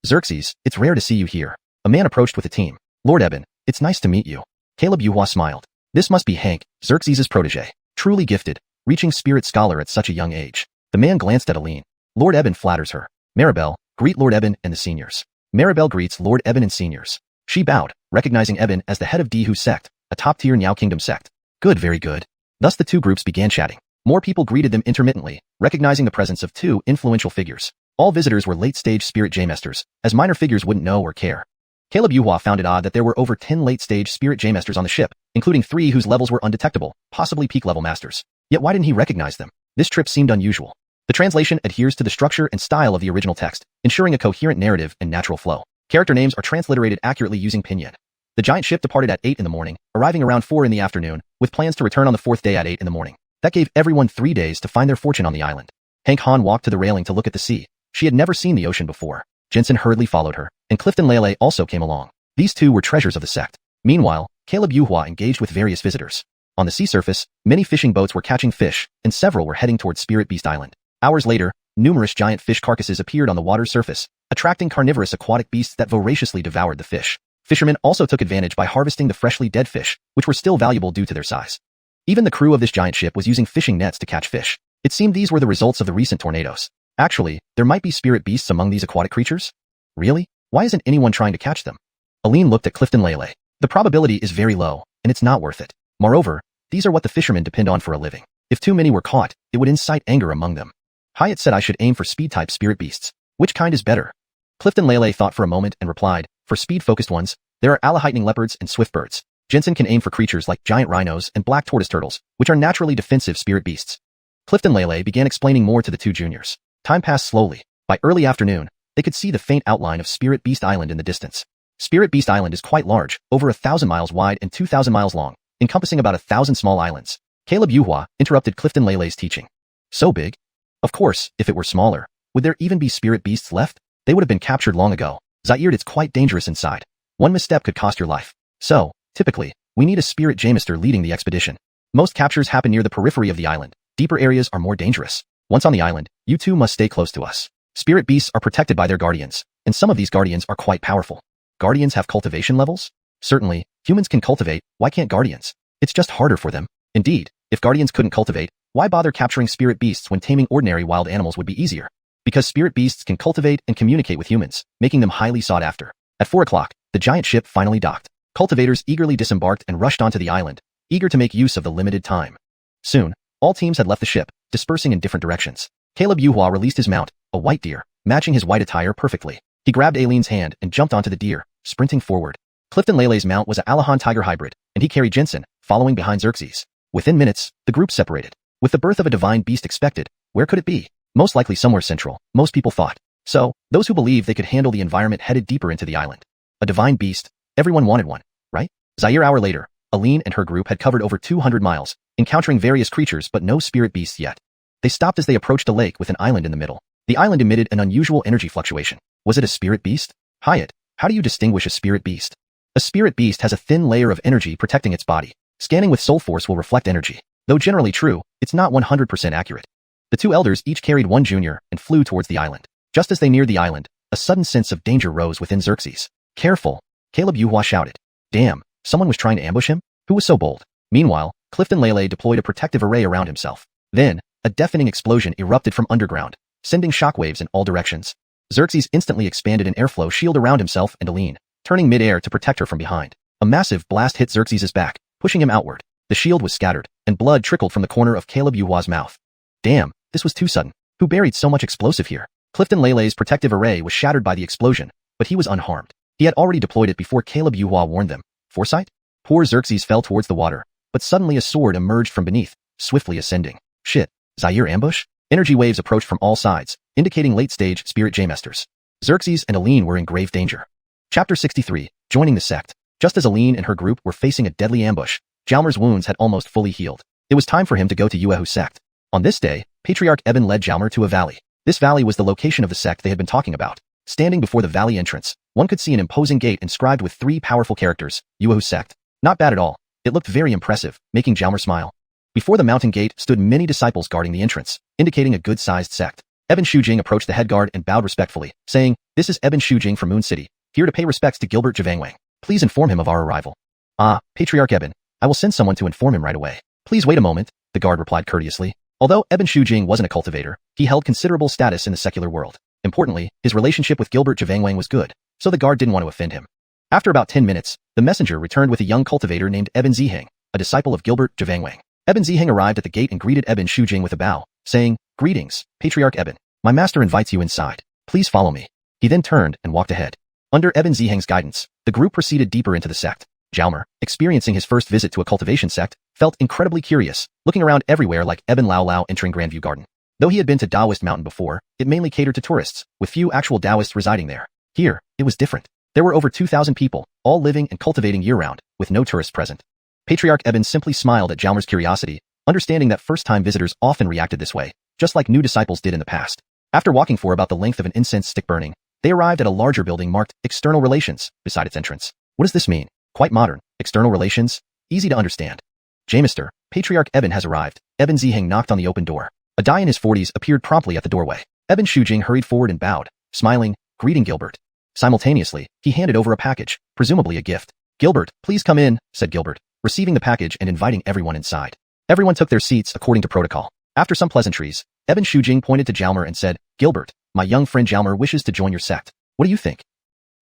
Xerxes, it's rare to see you here. A man approached with the team. Lord Eben, it's nice to meet you. Caleb Yuhua smiled. This must be Hank, Xerxes' protege. Truly gifted, reaching spirit scholar at such a young age. The man glanced at Aline. Lord Eben flatters her. Maribel, greet Lord Eben and the seniors. Maribel greets Lord Eben and seniors. She bowed, recognizing Eben as the head of Devours sect, a top-tier Miao Kingdom sect. Good, very good. Thus the 2 groups began chatting. More people greeted them intermittently, recognizing the presence of 2 influential figures. All visitors were late-stage spirit J-masters, as minor figures wouldn't know or care. Caleb Yuhua found it odd that there were over 10 late-stage spirit J-masters on the ship, including 3 whose levels were undetectable, possibly peak-level masters. Yet why didn't he recognize them? This trip seemed unusual. The translation adheres to the structure and style of the original text, ensuring a coherent narrative and natural flow. Character names are transliterated accurately using pinyin. The giant ship departed at 8 in the morning, arriving around 4 in the afternoon, with plans to return on the 4th day at 8 in the morning. That gave everyone 3 days to find their fortune on the island. Hank Han walked to the railing to look at the sea. She had never seen the ocean before. Jensen hurriedly followed her, and Clifton Lele also came along. These 2 were treasures of the sect. Meanwhile, Caleb Yuhua engaged with various visitors. On the sea surface, many fishing boats were catching fish, and several were heading towards Spirit Beast Island. Hours later, numerous giant fish carcasses appeared on the water's surface, attracting carnivorous aquatic beasts that voraciously devoured the fish. Fishermen also took advantage by harvesting the freshly dead fish, which were still valuable due to their size. Even the crew of this giant ship was using fishing nets to catch fish. It seemed these were the results of the recent tornadoes. Actually, there might be spirit beasts among these aquatic creatures? Really? Why isn't anyone trying to catch them? Aline looked at Clifton Lele. The probability is very low, and it's not worth it. Moreover, these are what the fishermen depend on for a living. If too many were caught, it would incite anger among them. Hyatt said I should aim for speed-type spirit beasts. Which kind is better? Clifton Lele thought for a moment and replied, for speed-focused ones, there are alahightening leopards and swift birds. Jensen can aim for creatures like giant rhinos and black tortoise turtles, which are naturally defensive spirit beasts. Clifton Lele began explaining more to the two juniors. Time passed slowly. By early afternoon, they could see the faint outline of Spirit Beast Island in the distance. Spirit Beast Island is quite large, over 1,000 miles wide and 2,000 miles long, encompassing about 1,000 small islands. Caleb Yuhua interrupted Clifton Lele's teaching. So big? Of course, if it were smaller, would there even be spirit beasts left? They would have been captured long ago. Zaire, it's quite dangerous inside. One misstep could cost your life. So, typically, we need a spirit Jamister leading the expedition. Most captures happen near the periphery of the island. Deeper areas are more dangerous. Once on the island, you two must stay close to us. Spirit beasts are protected by their guardians, and some of these guardians are quite powerful. Guardians have cultivation levels? Certainly, humans can cultivate, why can't guardians? It's just harder for them. Indeed, if guardians couldn't cultivate, why bother capturing spirit beasts when taming ordinary wild animals would be easier? Because spirit beasts can cultivate and communicate with humans, making them highly sought after. At 4 o'clock, the giant ship finally docked. Cultivators eagerly disembarked and rushed onto the island, eager to make use of the limited time. Soon, all teams had left the ship, dispersing in different directions. Caleb Yuhua released his mount, a white deer, matching his white attire perfectly. He grabbed Aileen's hand and jumped onto the deer, sprinting forward. Clifton Lele's mount was a Alahan tiger hybrid, and he carried Jensen, following behind Xerxes. Within minutes, the group separated. With the birth of a divine beast expected, where could it be? Most likely somewhere central, most people thought. So, those who believed they could handle the environment headed deeper into the island. A divine beast, everyone wanted one, right? Zaire hour later, Aline and her group had covered over 200 miles, encountering various creatures but no spirit beasts yet. They stopped as they approached a lake with an island in the middle. The island emitted an unusual energy fluctuation. Was it a spirit beast? Hyatt, how do you distinguish a spirit beast? A spirit beast has a thin layer of energy protecting its body. Scanning with soul force will reflect energy. Though generally true, it's not 100% accurate. The two elders each carried one junior and flew towards the island. Just as they neared the island, a sudden sense of danger rose within Xerxes. Careful! Caleb Yuhua shouted. Damn, someone was trying to ambush him? Who was so bold? Meanwhile, Clifton Lele deployed a protective array around himself. Then, a deafening explosion erupted from underground, sending shockwaves in all directions. Xerxes instantly expanded an airflow shield around himself and Aline, turning mid-air to protect her from behind. A massive blast hit Xerxes' back, pushing him outward. The shield was scattered, and blood trickled from the corner of Caleb Yuhua's mouth. Damn, this was too sudden. Who buried so much explosive here? Clifton Lele's protective array was shattered by the explosion, but he was unharmed. He had already deployed it before Caleb Yuhua warned them. Foresight? Poor Xerxes fell towards the water, but suddenly a sword emerged from beneath, swiftly ascending. Shit, Zaire ambush? Energy waves approached from all sides, indicating late-stage spirit Jamesters. Xerxes and Aline were in grave danger. Chapter 63, Joining the Sect. Just as Aline and her group were facing a deadly ambush, Jalmer's wounds had almost fully healed. It was time for him to go to Yuehu's sect. On this day, Patriarch Eben led Jalmer to a valley. This valley was the location of the sect they had been talking about. Standing before the valley entrance, one could see an imposing gate inscribed with 3 powerful characters, Yuehu's sect. Not bad at all. It looked very impressive, making Jalmer smile. Before the mountain gate stood many disciples guarding the entrance, indicating a good-sized sect. Eben Shujing approached the head guard and bowed respectfully, saying, "This is Eben Shujing from Moon City, here to pay respects to Gilbert Javangwang. Please inform him of our arrival." "Ah, Patriarch Eben, I will send someone to inform him right away." "Please wait a moment," the guard replied courteously. Although Eben Shujing wasn't a cultivator, he held considerable status in the secular world. Importantly, his relationship with Gilbert Javangwang was good, so the guard didn't want to offend him. After about 10 minutes, the messenger returned with a young cultivator named Eben Ziheng, a disciple of Gilbert Javangwang. Eben Ziheng arrived at the gate and greeted Eben Shujing with a bow, saying, "Greetings, Patriarch Eben. My master invites you inside. Please follow me." He then turned and walked ahead. Under Eben Ziheng's guidance, the group proceeded deeper into the sect. Jalmer, experiencing his first visit to a cultivation sect, felt incredibly curious, looking around everywhere like Eben Lao Lao entering Grandview Garden. Though he had been to Taoist Mountain before, it mainly catered to tourists, with few actual Taoists residing there. Here, it was different. There were over 2,000 people, all living and cultivating year-round, with no tourists present. Patriarch Eben simply smiled at Jalmer's curiosity, understanding that first-time visitors often reacted this way, just like new disciples did in the past. After walking for about the length of an incense stick burning, they arrived at a larger building marked External Relations beside its entrance. What does this mean? Quite modern. External relations? Easy to understand. Jamister, Patriarch Eben has arrived. Eben Ziheng knocked on the open door. A guy in his 40s appeared promptly at the doorway. Eben Shujing hurried forward and bowed, smiling, greeting Gilbert. Simultaneously, he handed over a package, presumably a gift. "Gilbert, please come in," said Gilbert, receiving the package and inviting everyone inside. Everyone took their seats according to protocol. After some pleasantries, Eben Shujing pointed to Jalmer and said, Gilbert, my young friend Jalmer wishes to join your sect. What do you think?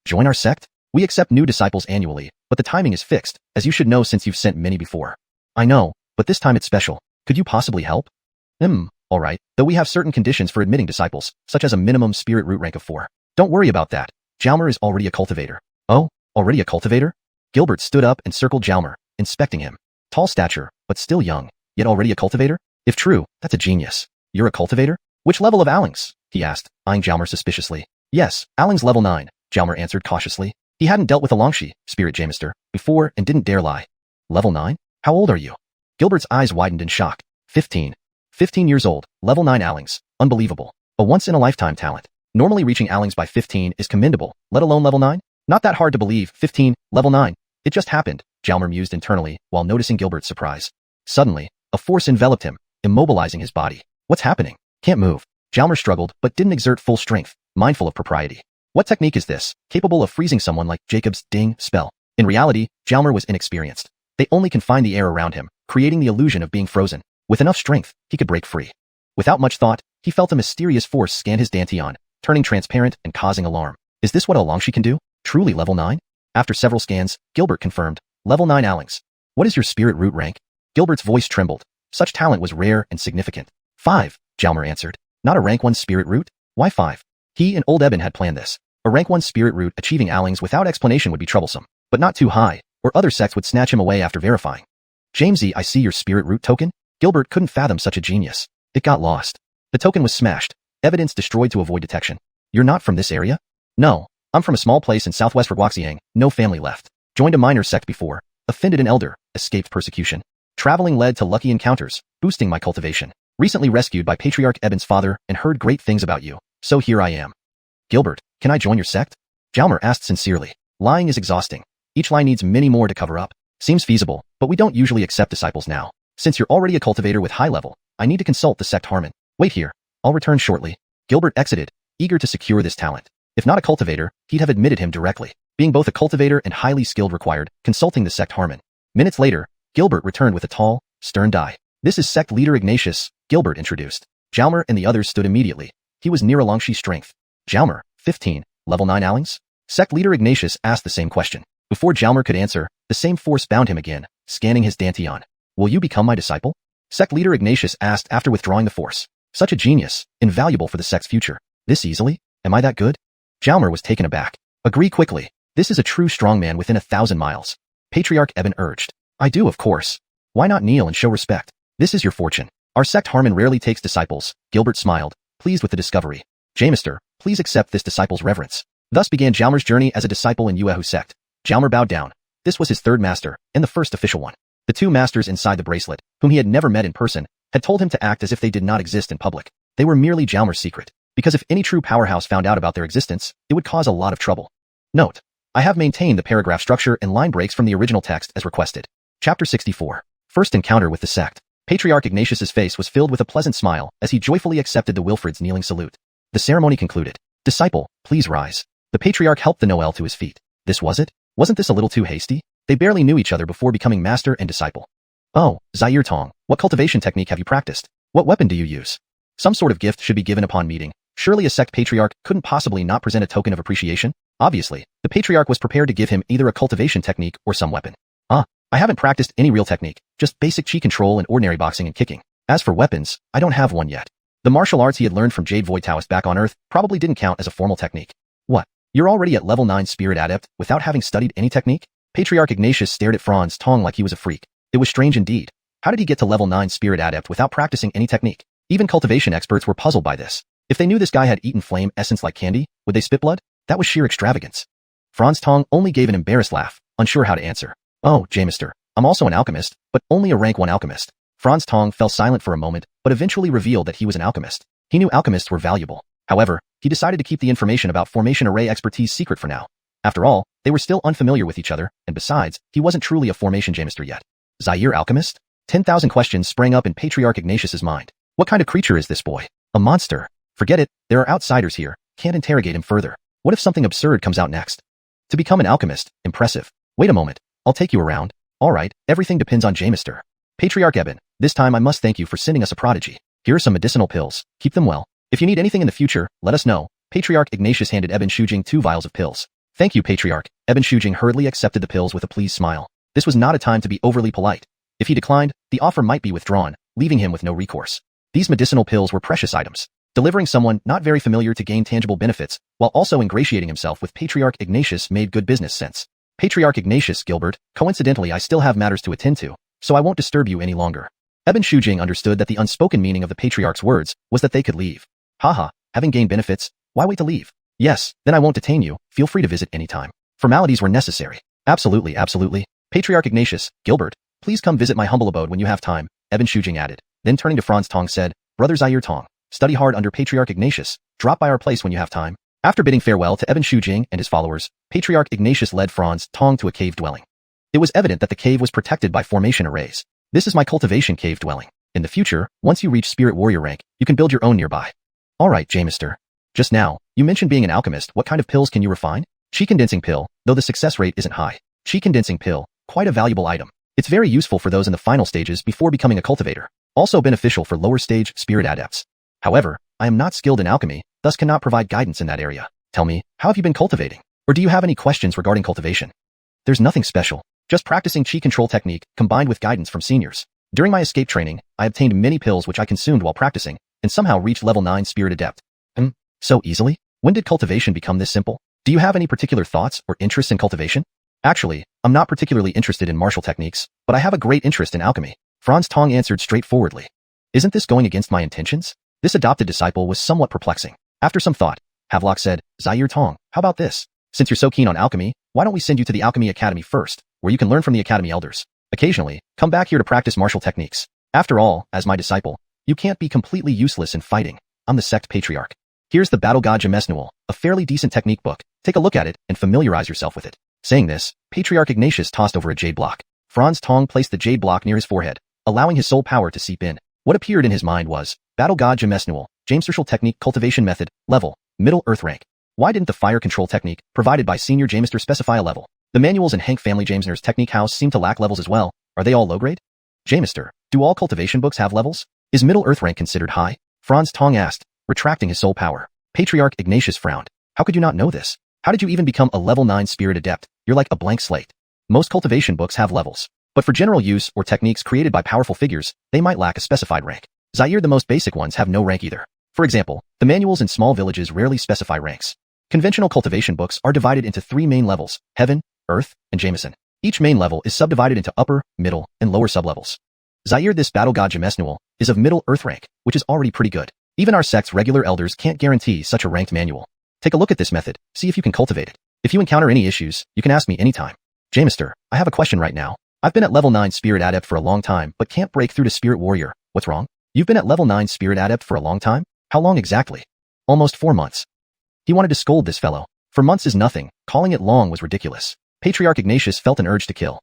Join our sect? We accept new disciples annually, but the timing is fixed, as you should know since you've sent many before. I know, but this time it's special. Could you possibly help? Alright, though we have certain conditions for admitting disciples, such as a minimum spirit root rank of 4. Don't worry about that. Jalmer is already a cultivator. Oh, already a cultivator? Gilbert stood up and circled Jalmer, inspecting him. Tall stature, but still young, yet already a cultivator? If true, that's a genius. You're a cultivator? Which level of Allings? He asked, eyeing Jalmer suspiciously. Yes, Allings level 9, Jalmer answered cautiously. He hadn't dealt with a Longshi, spirit Jamister, before and didn't dare lie. Level 9? How old are you? Gilbert's eyes widened in shock. 15. 15 years old, level 9 Allings. Unbelievable. A once-in-a-lifetime talent. Normally reaching Allings by 15 is commendable, let alone level 9? Not that hard to believe, 15, level 9. It just happened, Jalmer mused internally while noticing Gilbert's surprise. Suddenly, a force enveloped him, immobilizing his body. What's happening? Can't move. Jalmer struggled, but didn't exert full strength, mindful of propriety. What technique is this, capable of freezing someone like Jacob's ding spell? In reality, Jalmer was inexperienced. They only confined the air around him, creating the illusion of being frozen. With enough strength, he could break free. Without much thought, he felt a mysterious force scan his dantian, turning transparent and causing alarm. Is this what a Longshi can do? Truly level 9? After several scans, Gilbert confirmed, level 9 Allings. What is your spirit root rank? Gilbert's voice trembled. Such talent was rare and significant. 5, Jalmer answered. Not a rank 1 spirit root? Why 5? He and old Eben had planned this. A rank 1 spirit root achieving Allings without explanation would be troublesome, but not too high, or other sects would snatch him away after verifying. Jamesy, I see your spirit root token? Gilbert couldn't fathom such a genius. It got lost. The token was smashed, evidence destroyed to avoid detection. You're not from this area? No, I'm from a small place in southwest Guaxiang, no family left. Joined a minor sect before, offended an elder, escaped persecution. Traveling led to lucky encounters, boosting my cultivation. Recently rescued by Patriarch Eben's father and heard great things about you, so here I am. Gilbert, can I join your sect? Jalmer asked sincerely. Lying is exhausting. Each lie needs many more to cover up. Seems feasible, but we don't usually accept disciples now. Since you're already a cultivator with high level, I need to consult the sect Harmon. Wait here. I'll return shortly. Gilbert exited, eager to secure this talent. If not a cultivator, he'd have admitted him directly. Being both a cultivator and highly skilled required, consulting the sect Harmon. Minutes later, Gilbert returned with a tall, stern die. This is sect leader Ignatius, Gilbert introduced. Jalmer and the others stood immediately. He was near a Longshi strength. Jalmer, 15, level 9 Allings? Sect leader Ignatius asked the same question. Before Jalmer could answer, the same force bound him again, scanning his dantian. Will you become my disciple? Sect leader Ignatius asked after withdrawing the force. Such a genius, invaluable for the sect's future. This easily? Am I that good? Jalmer was taken aback. Agree quickly. This is a true strongman within 1,000 miles. Patriarch Eben urged. I do, of course. Why not kneel and show respect? This is your fortune. Our sect Harmon rarely takes disciples. Gilbert smiled, pleased with the discovery. Jamister, please accept this disciple's reverence. Thus began Jalmer's journey as a disciple in Yuehu sect. Jalmer bowed down. This was his third master, and the first official one. The two masters inside the bracelet, whom he had never met in person, had told him to act as if they did not exist in public. They were merely Jalmer's secret, because if any true powerhouse found out about their existence, it would cause a lot of trouble. Note: I have maintained the paragraph structure and line breaks from the original text as requested. Chapter 64. First encounter with the sect. Patriarch Ignatius's face was filled with a pleasant smile as he joyfully accepted the Wilfrid's kneeling salute. The ceremony concluded. Disciple, please rise. The patriarch helped the Noel to his feet. This was it? Wasn't this a little too hasty? They barely knew each other before becoming master and disciple. Oh, Zaire Tong, what cultivation technique have you practiced? What weapon do you use? Some sort of gift should be given upon meeting. Surely a sect patriarch couldn't possibly not present a token of appreciation? Obviously, the patriarch was prepared to give him either a cultivation technique or some weapon. I haven't practiced any real technique, just basic chi control and ordinary boxing and kicking. As for weapons, I don't have one yet. The martial arts he had learned from Jade Void Taoist back on Earth probably didn't count as a formal technique. What? You're already at level 9 spirit adept without having studied any technique? Patriarch Ignatius stared at Franz Tong like he was a freak. It was strange indeed. How did he get to level 9 spirit adept without practicing any technique? Even cultivation experts were puzzled by this. If they knew this guy had eaten flame essence like candy, would they spit blood? That was sheer extravagance. Franz Tong only gave an embarrassed laugh, unsure how to answer. Oh, Jamister, I'm also an alchemist, but only a rank 1 alchemist. Franz Tong fell silent for a moment, but eventually revealed that he was an alchemist. He knew alchemists were valuable. However, he decided to keep the information about formation array expertise secret for now. After all, they were still unfamiliar with each other, and besides, he wasn't truly a formation Jamister yet. Zaire alchemist? 10,000 questions sprang up in Patriarch Ignatius's mind. What kind of creature is this boy? A monster? Forget it, there are outsiders here, can't interrogate him further. What if something absurd comes out next? To become an alchemist, impressive. Wait a moment, I'll take you around. Alright, everything depends on Jamister. Patriarch Eben, This time I must thank you for sending us a prodigy. Here are some medicinal pills. Keep them well. If you need anything in the future, let us know. Patriarch Ignatius handed Ibn Shujing 2 vials of pills. Thank you, Patriarch. Ibn Shujing hurriedly accepted the pills with a pleased smile. This was not a time to be overly polite. If he declined, the offer might be withdrawn, leaving him with no recourse. These medicinal pills were precious items. Delivering someone not very familiar to gain tangible benefits, while also ingratiating himself with Patriarch Ignatius made good business sense. Patriarch Ignatius, Gilbert, coincidentally I still have matters to attend to, so I won't disturb you any longer. Ibn Shujing understood that the unspoken meaning of the Patriarch's words was that they could leave. Haha, having gained benefits, why wait to leave? Yes, then I won't detain you, feel free to visit any time. Formalities were necessary. Absolutely, absolutely. Patriarch Ignatius, Gilbert, please come visit my humble abode when you have time, Ibn Shujing added. Then turning to Franz Tong said, Brother Zaire Tong, study hard under Patriarch Ignatius, drop by our place when you have time. After bidding farewell to Ibn Shujing and his followers, Patriarch Ignatius led Franz Tong to a cave dwelling. It was evident that the cave was protected by formation arrays. This is my cultivation cave dwelling. In the future, once you reach Spirit Warrior rank, you can build your own nearby. Alright, Jamister. Just now, you mentioned being an alchemist. What kind of pills can you refine? Qi condensing pill, though the success rate isn't high. Qi condensing pill, quite a valuable item. It's very useful for those in the final stages before becoming a cultivator. Also beneficial for lower stage spirit adepts. However, I am not skilled in alchemy, thus cannot provide guidance in that area. Tell me, how have you been cultivating? Or do you have any questions regarding cultivation? There's nothing special. Just practicing Qi control technique combined with guidance from seniors. During my escape training, I obtained many pills which I consumed while practicing, and somehow reached level 9 spirit adept. So easily? When did cultivation become this simple? Do you have any particular thoughts or interests in cultivation? Actually, I'm not particularly interested in martial techniques, but I have a great interest in alchemy. Franz Tong answered straightforwardly. Isn't this going against my intentions? This adopted disciple was somewhat perplexing. After some thought, Havelock said, Zaire Tong, how about this? Since you're so keen on alchemy, why don't we send you to the Alchemy Academy first, where you can learn from the Academy elders. Occasionally, come back here to practice martial techniques. After all, as my disciple, you can't be completely useless in fighting. I'm the sect patriarch. Here's the Battle God Jamesnual, a fairly decent technique book. Take a look at it and familiarize yourself with it. Saying this, Patriarch Ignatius tossed over a jade block. Franz Tong placed the jade block near his forehead, allowing his soul power to seep in. What appeared in his mind was, Battle God Jamesnual, Jamestertial Technique Cultivation Method, Level, Middle Earth Rank. Why didn't the fire control technique, provided by Senior Jamester specify a level? The manuals in Hank Family Jamesner's Technique House seem to lack levels as well. Are they all low grade? Jamester, do all cultivation books have levels? Is Middle Earth Rank considered high? Franz Tong asked, retracting his soul power. Patriarch Ignatius frowned. How could you not know this? How did you even become a level 9 spirit adept? You're like a blank slate. Most cultivation books have levels, but for general use or techniques created by powerful figures, they might lack a specified rank. Zaire, the most basic ones have no rank either. For example, the manuals in small villages rarely specify ranks. Conventional cultivation books are divided into 3 main levels, Heaven, Earth, and Jameson. Each main level is subdivided into upper, middle, and lower sublevels. Zaire, this Battle God Jamesnual, is of Middle Earth rank, which is already pretty good. Even our sect's regular elders can't guarantee such a ranked manual. Take a look at this method, see if you can cultivate it. If you encounter any issues, you can ask me anytime. Jamester, I have a question right now. I've been at level 9 Spirit Adept for a long time, but can't break through to Spirit Warrior. What's wrong? You've been at level 9 Spirit Adept for a long time? How long exactly? Almost 4 months. He wanted to scold this fellow. For months is nothing, calling it long was ridiculous. Patriarch Ignatius felt an urge to kill.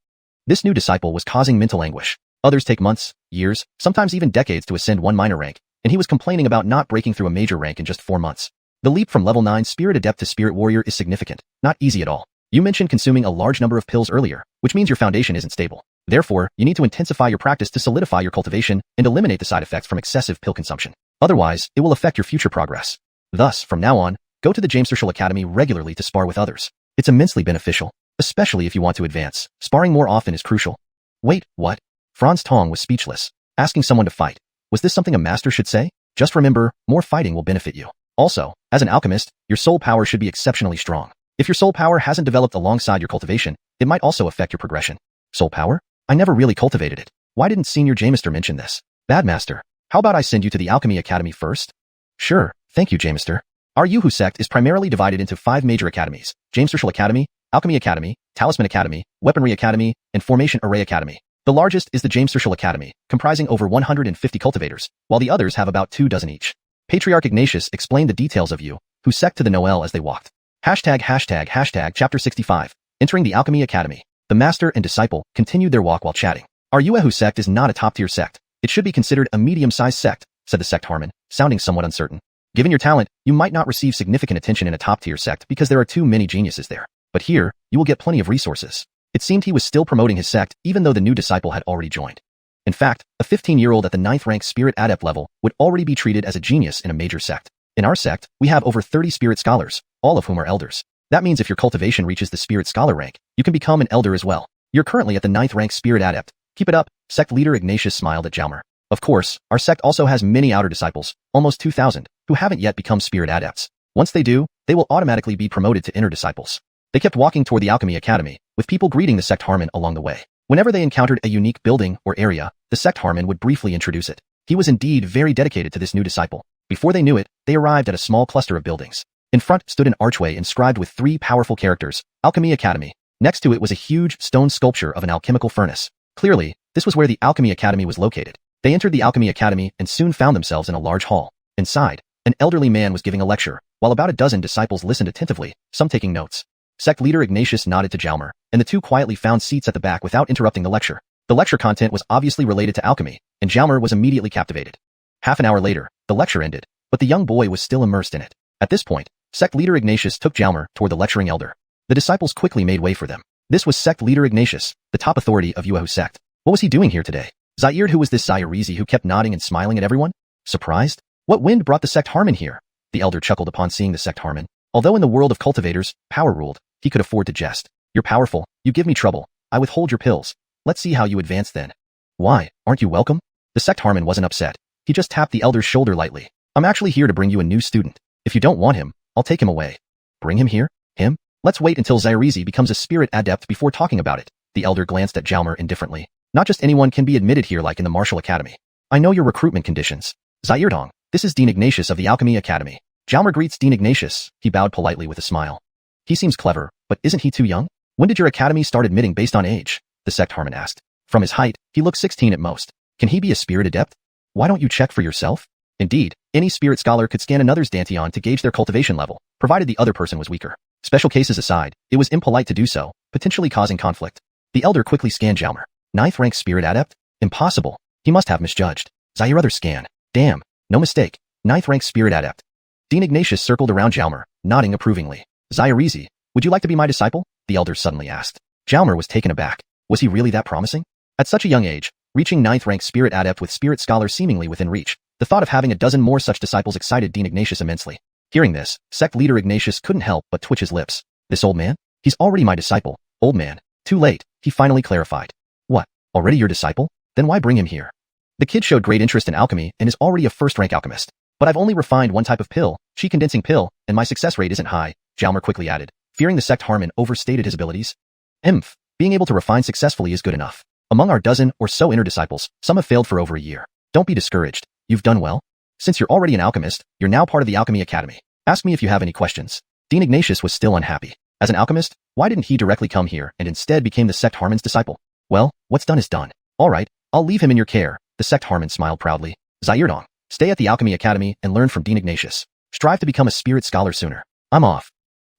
This new disciple was causing mental anguish. Others take months, years, sometimes even decades to ascend one minor rank, and he was complaining about not breaking through a major rank in just 4 months. The leap from level 9 Spirit Adept to Spirit Warrior is significant, not easy at all. You mentioned consuming a large number of pills earlier, which means your foundation isn't stable. Therefore, you need to intensify your practice to solidify your cultivation and eliminate the side effects from excessive pill consumption. Otherwise, it will affect your future progress. Thus, from now on, go to the Jamestertial Academy regularly to spar with others. It's immensely beneficial, especially if you want to advance. Sparring more often is crucial. Wait, what? Franz Tong was speechless. Asking someone to fight. Was this something a master should say? Just remember, more fighting will benefit you. Also, as an alchemist, your soul power should be exceptionally strong. If your soul power hasn't developed alongside your cultivation, it might also affect your progression. Soul power? I never really cultivated it. Why didn't Senior Jamester mention this? Bad master. How about I send you to the Alchemy Academy first? Sure, thank you, Jamester. Our Yuhu sect is primarily divided into 5 major academies: Jamestertial Academy, Alchemy Academy, Talisman Academy, Weaponry Academy, and Formation Array Academy. The largest is the Jamestertial Academy, comprising over 150 cultivators, while the others have about 2 dozen each. Patriarch Ignatius explained the details of Yuhu sect to the Noel as they walked. Chapter 65. Entering the Alchemy Academy. The master and disciple continued their walk while chatting. Our Yuhu sect is not a top-tier sect. It should be considered a medium-sized sect, said the sect Harmon, sounding somewhat uncertain. Given your talent, you might not receive significant attention in a top-tier sect because there are too many geniuses there. But here, you will get plenty of resources. It seemed he was still promoting his sect even though the new disciple had already joined. In fact, a 15-year-old at the 9th rank spirit adept level would already be treated as a genius in a major sect. In our sect, we have over 30 spirit scholars, all of whom are elders. That means if your cultivation reaches the spirit scholar rank, you can become an elder as well. You're currently at the 9th rank spirit adept. Keep it up. Sect leader Ignatius smiled at Jalmer. Of course, our sect also has many outer disciples, almost 2,000, who haven't yet become spirit adepts. Once they do, they will automatically be promoted to inner disciples. They kept walking toward the Alchemy Academy, with people greeting the sect Harmon along the way. Whenever they encountered a unique building or area, the sect Harmon would briefly introduce it. He was indeed very dedicated to this new disciple. Before they knew it, they arrived at a small cluster of buildings. In front stood an archway inscribed with 3 powerful characters, Alchemy Academy. Next to it was a huge stone sculpture of an alchemical furnace. Clearly, this was where the Alchemy Academy was located. They entered the Alchemy Academy and soon found themselves in a large hall. Inside, an elderly man was giving a lecture, while about a dozen disciples listened attentively, some taking notes. Sect leader Ignatius nodded to Jalmer, and the two quietly found seats at the back without interrupting the lecture. The lecture content was obviously related to alchemy, and Jalmer was immediately captivated. Half an hour later, the lecture ended, but the young boy was still immersed in it. At this point, sect leader Ignatius took Jalmer toward the lecturing elder. The disciples quickly made way for them. This was sect leader Ignatius, the top authority of Yuahu sect. What was he doing here today? Zaire, who was this Zairizi who kept nodding and smiling at everyone? Surprised? What wind brought the sect Harmon here? The elder chuckled upon seeing the sect Harmon. Although in the world of cultivators, power ruled, he could afford to jest. You're powerful, you give me trouble, I withhold your pills. Let's see how you advance then. Why, aren't you welcome? The sect Harmon wasn't upset. He just tapped the elder's shoulder lightly. I'm actually here to bring you a new student. If you don't want him, I'll take him away. Bring him here? Him? Let's wait until Zairizi becomes a spirit adept before talking about it. The elder glanced at Jalmer indifferently. Not just anyone can be admitted here like in the Martial Academy. I know your recruitment conditions. Zairdong, this is Dean Ignatius of the Alchemy Academy. Jalmer greets Dean Ignatius. He bowed politely with a smile. He seems clever, but isn't he too young? When did your academy start admitting based on age? The sect Harmon asked. From his height, he looks 16 at most. Can he be a spirit adept? Why don't you check for yourself? Indeed, any spirit scholar could scan another's dantian to gauge their cultivation level, provided the other person was weaker. Special cases aside, it was impolite to do so, potentially causing conflict. The elder quickly scanned Jalmer. 9th rank spirit adept? Impossible. He must have misjudged. Zaire other scan. Damn. No mistake. 9th rank spirit adept. Dean Ignatius circled around Jalmer, nodding approvingly. Zairizi, would you like to be my disciple? The elder suddenly asked. Jalmer was taken aback. Was he really that promising? At such a young age, reaching 9th rank spirit adept with spirit scholar seemingly within reach, the thought of having a dozen more such disciples excited Dean Ignatius immensely. Hearing this, sect leader Ignatius couldn't help but twitch his lips. This old man? He's already my disciple. Old man. Too late, he finally clarified. What? Already your disciple? Then why bring him here? The kid showed great interest in alchemy and is already a first-rank alchemist. But I've only refined one type of pill, chi condensing pill, and my success rate isn't high, Jalmer quickly added, fearing the sect Harmon overstated his abilities. Being able to refine successfully is good enough. Among our dozen or so inner disciples, some have failed for over a year. Don't be discouraged. You've done well. Since you're already an alchemist, you're now part of the Alchemy Academy. Ask me if you have any questions. Dean Ignatius was still unhappy. As an alchemist, why didn't he directly come here and instead became the sect Harmon's disciple? Well, what's done is done. All right, I'll leave him in your care. The sect Harmon smiled proudly. Zairdong, stay at the Alchemy Academy and learn from Dean Ignatius. Strive to become a spirit scholar sooner. I'm off.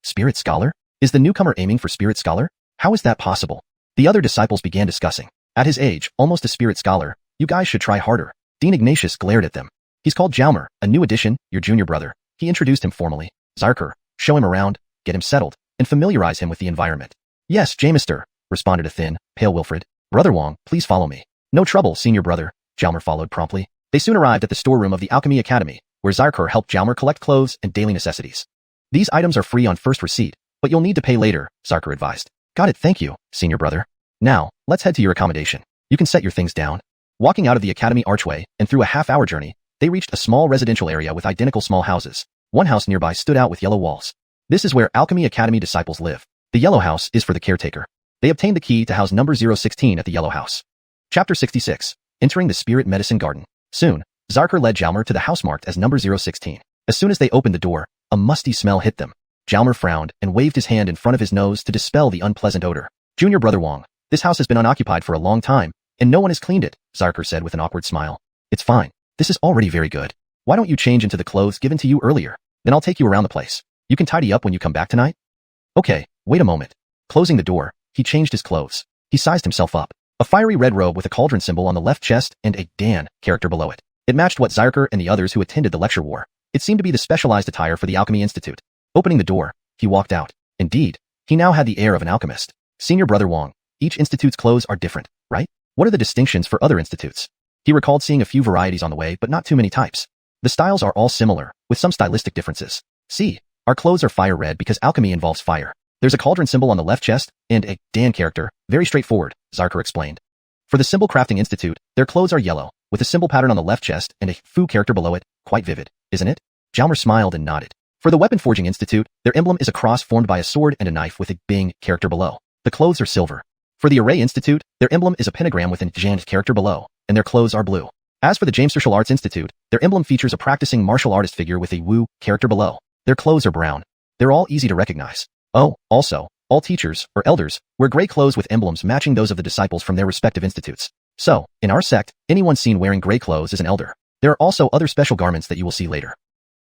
Spirit scholar? Is the newcomer aiming for spirit scholar? How is that possible? The other disciples began discussing. At his age, almost a spirit scholar, you guys should try harder. Dean Ignatius glared at them. He's called Jalmer, a new addition, your junior brother. He introduced him formally. Zarker, show him around, get him settled, and familiarize him with the environment. Yes, Jamister, responded a thin, pale Wilfred. Brother Wong, please follow me. No trouble, senior brother. Jalmer followed promptly. They soon arrived at the storeroom of the Alchemy Academy, where Zarker helped Jalmer collect clothes and daily necessities. These items are free on first receipt, but you'll need to pay later, Zarker advised. Got it, thank you, senior brother. Now, let's head to your accommodation. You can set your things down. Walking out of the academy archway and through a half-hour journey, they reached a small residential area with identical small houses. One house nearby stood out with yellow walls. This is where Alchemy Academy disciples live. The yellow house is for the caretaker. They obtained the key to house number 016 at the yellow house. Chapter 66. Entering the Spirit Medicine Garden. Soon, Zarker led Jalmer to the house marked as number 016. As soon as they opened the door, a musty smell hit them. Jalmer frowned and waved his hand in front of his nose to dispel the unpleasant odor. Junior brother Wong, this house has been unoccupied for a long time, and no one has cleaned it, Zarker said with an awkward smile. It's fine. This is already very good. Why don't you change into the clothes given to you earlier? Then I'll take you around the place. You can tidy up when you come back tonight? Okay, wait a moment. Closing the door, he changed his clothes. He sized himself up. A fiery red robe with a cauldron symbol on the left chest and a Dan character below it. It matched what Zarker and the others who attended the lecture wore. It seemed to be the specialized attire for the Alchemy Institute. Opening the door, he walked out. Indeed, he now had the air of an alchemist. Senior brother Wong, each institute's clothes are different, right? What are the distinctions for other institutes? He recalled seeing a few varieties on the way, but not too many types. The styles are all similar, with some stylistic differences. See, our clothes are fire red because alchemy involves fire. There's a cauldron symbol on the left chest, and a Dan character, very straightforward, Zarkar explained. For the Symbol Crafting Institute, their clothes are yellow, with a symbol pattern on the left chest and a Fu character below it, quite vivid, isn't it? Jalmer smiled and nodded. For the Weapon Forging Institute, their emblem is a cross formed by a sword and a knife with a Bing character below. The clothes are silver. For the Array Institute, their emblem is a pentagram with an Jan character below, and their clothes are blue. As for the James Martial Arts Institute, their emblem features a practicing martial artist figure with a Wu character below. Their clothes are brown. They're all easy to recognize. Oh, also, all teachers, or elders, wear gray clothes with emblems matching those of the disciples from their respective institutes. So, in our sect, anyone seen wearing gray clothes is an elder. There are also other special garments that you will see later.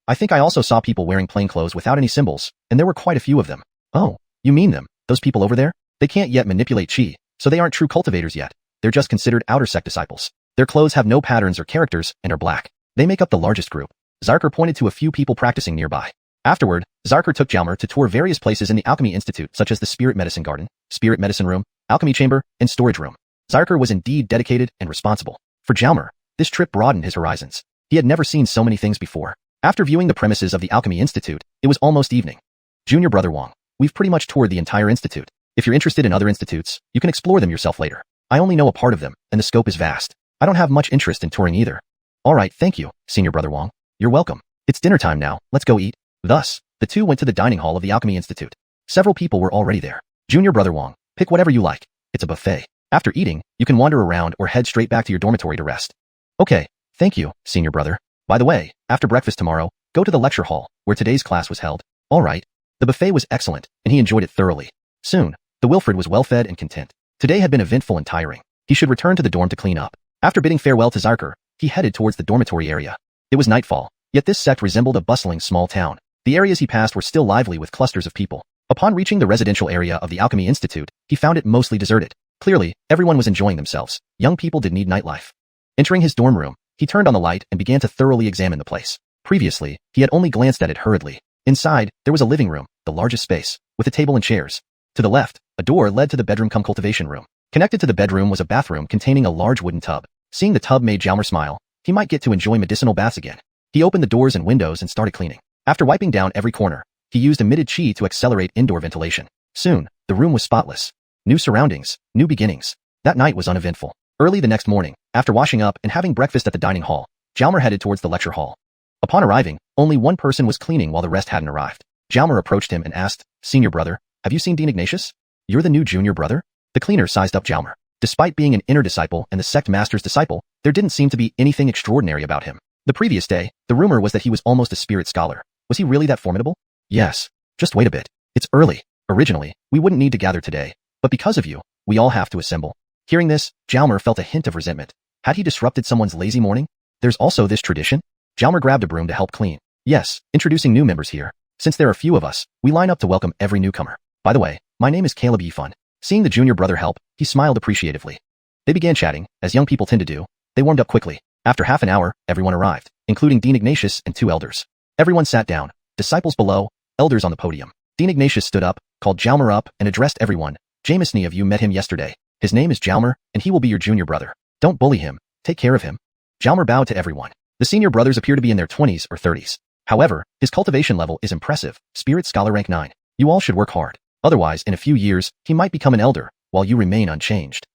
I think I also saw people wearing plain clothes without any symbols, and there were quite a few of them. Oh, you mean them, those people over there? They can't yet manipulate chi, so they aren't true cultivators yet. They're just considered outer sect disciples. Their clothes have no patterns or characters and are black. They make up the largest group. Zarkar pointed to a few people practicing nearby. Afterward, Zarkar took Jalmer to tour various places in the Alchemy Institute such as the Spirit Medicine Garden, Spirit Medicine Room, Alchemy Chamber, and Storage Room. Zarkar was indeed dedicated and responsible. For Jalmer, this trip broadened his horizons. He had never seen so many things before. After viewing the premises of the Alchemy Institute, it was almost evening. Junior Brother Wong, we've pretty much toured the entire institute. If you're interested in other institutes, you can explore them yourself later. I only know a part of them, and the scope is vast. I don't have much interest in touring either. Alright, thank you, Senior Brother Wong. You're welcome. It's dinner time now, let's go eat. Thus, the two went to the dining hall of the Alchemy Institute. Several people were already there. Junior Brother Wong, pick whatever you like. It's a buffet. After eating, you can wander around or head straight back to your dormitory to rest. Okay, thank you, Senior Brother. By the way, after breakfast tomorrow, go to the lecture hall, where today's class was held. Alright. The buffet was excellent, and he enjoyed it thoroughly. Soon, the Wilfred was well-fed and content. Today had been eventful and tiring. He should return to the dorm to clean up. After bidding farewell to Zarkar, he headed towards the dormitory area. It was nightfall, yet this sect resembled a bustling small town. The areas he passed were still lively with clusters of people. Upon reaching the residential area of the Alchemy Institute, he found it mostly deserted. Clearly, everyone was enjoying themselves. Young people did need nightlife. Entering his dorm room, he turned on the light and began to thoroughly examine the place. Previously, he had only glanced at it hurriedly. Inside, there was a living room, the largest space, with a table and chairs. To the left, a door led to the bedroom-cum-cultivation room. Connected to the bedroom was a bathroom containing a large wooden tub. Seeing the tub made Jalmer smile. He might get to enjoy medicinal baths again. He opened the doors and windows and started cleaning. After wiping down every corner, he used emitted chi to accelerate indoor ventilation. Soon, the room was spotless. New surroundings, new beginnings. That night was uneventful. Early the next morning, after washing up and having breakfast at the dining hall, Jalmer headed towards the lecture hall. Upon arriving, only one person was cleaning while the rest hadn't arrived. Jalmer approached him and asked, Senior Brother, have you seen Dean Ignatius? You're the new junior brother? The cleaner sized up Jalmer. Despite being an inner disciple and the sect master's disciple, there didn't seem to be anything extraordinary about him. The previous day, the rumor was that he was almost a spirit scholar. Was he really that formidable? Yes. Just wait a bit. It's early. Originally, we wouldn't need to gather today, but because of you, we all have to assemble. Hearing this, Jalmer felt a hint of resentment. Had he disrupted someone's lazy morning? There's also this tradition. Jalmer grabbed a broom to help clean. Yes, introducing new members here. Since there are few of us, we line up to welcome every newcomer. By the way, my name is Caleb Yifun. Seeing the junior brother help, he smiled appreciatively. They began chatting, as young people tend to do. They warmed up quickly. After half an hour, everyone arrived, including Dean Ignatius and two elders. Everyone sat down, disciples below, elders on the podium. Dean Ignatius stood up, called Jalmer up, and addressed everyone. Jamesny of you met him yesterday. His name is Jalmer, and he will be your junior brother. Don't bully him. Take care of him. Jalmer bowed to everyone. The senior brothers appear to be in their 20s or 30s. However, his cultivation level is impressive, Spirit Scholar rank 9. You all should work hard. Otherwise, in a few years, he might become an elder, while you remain unchanged.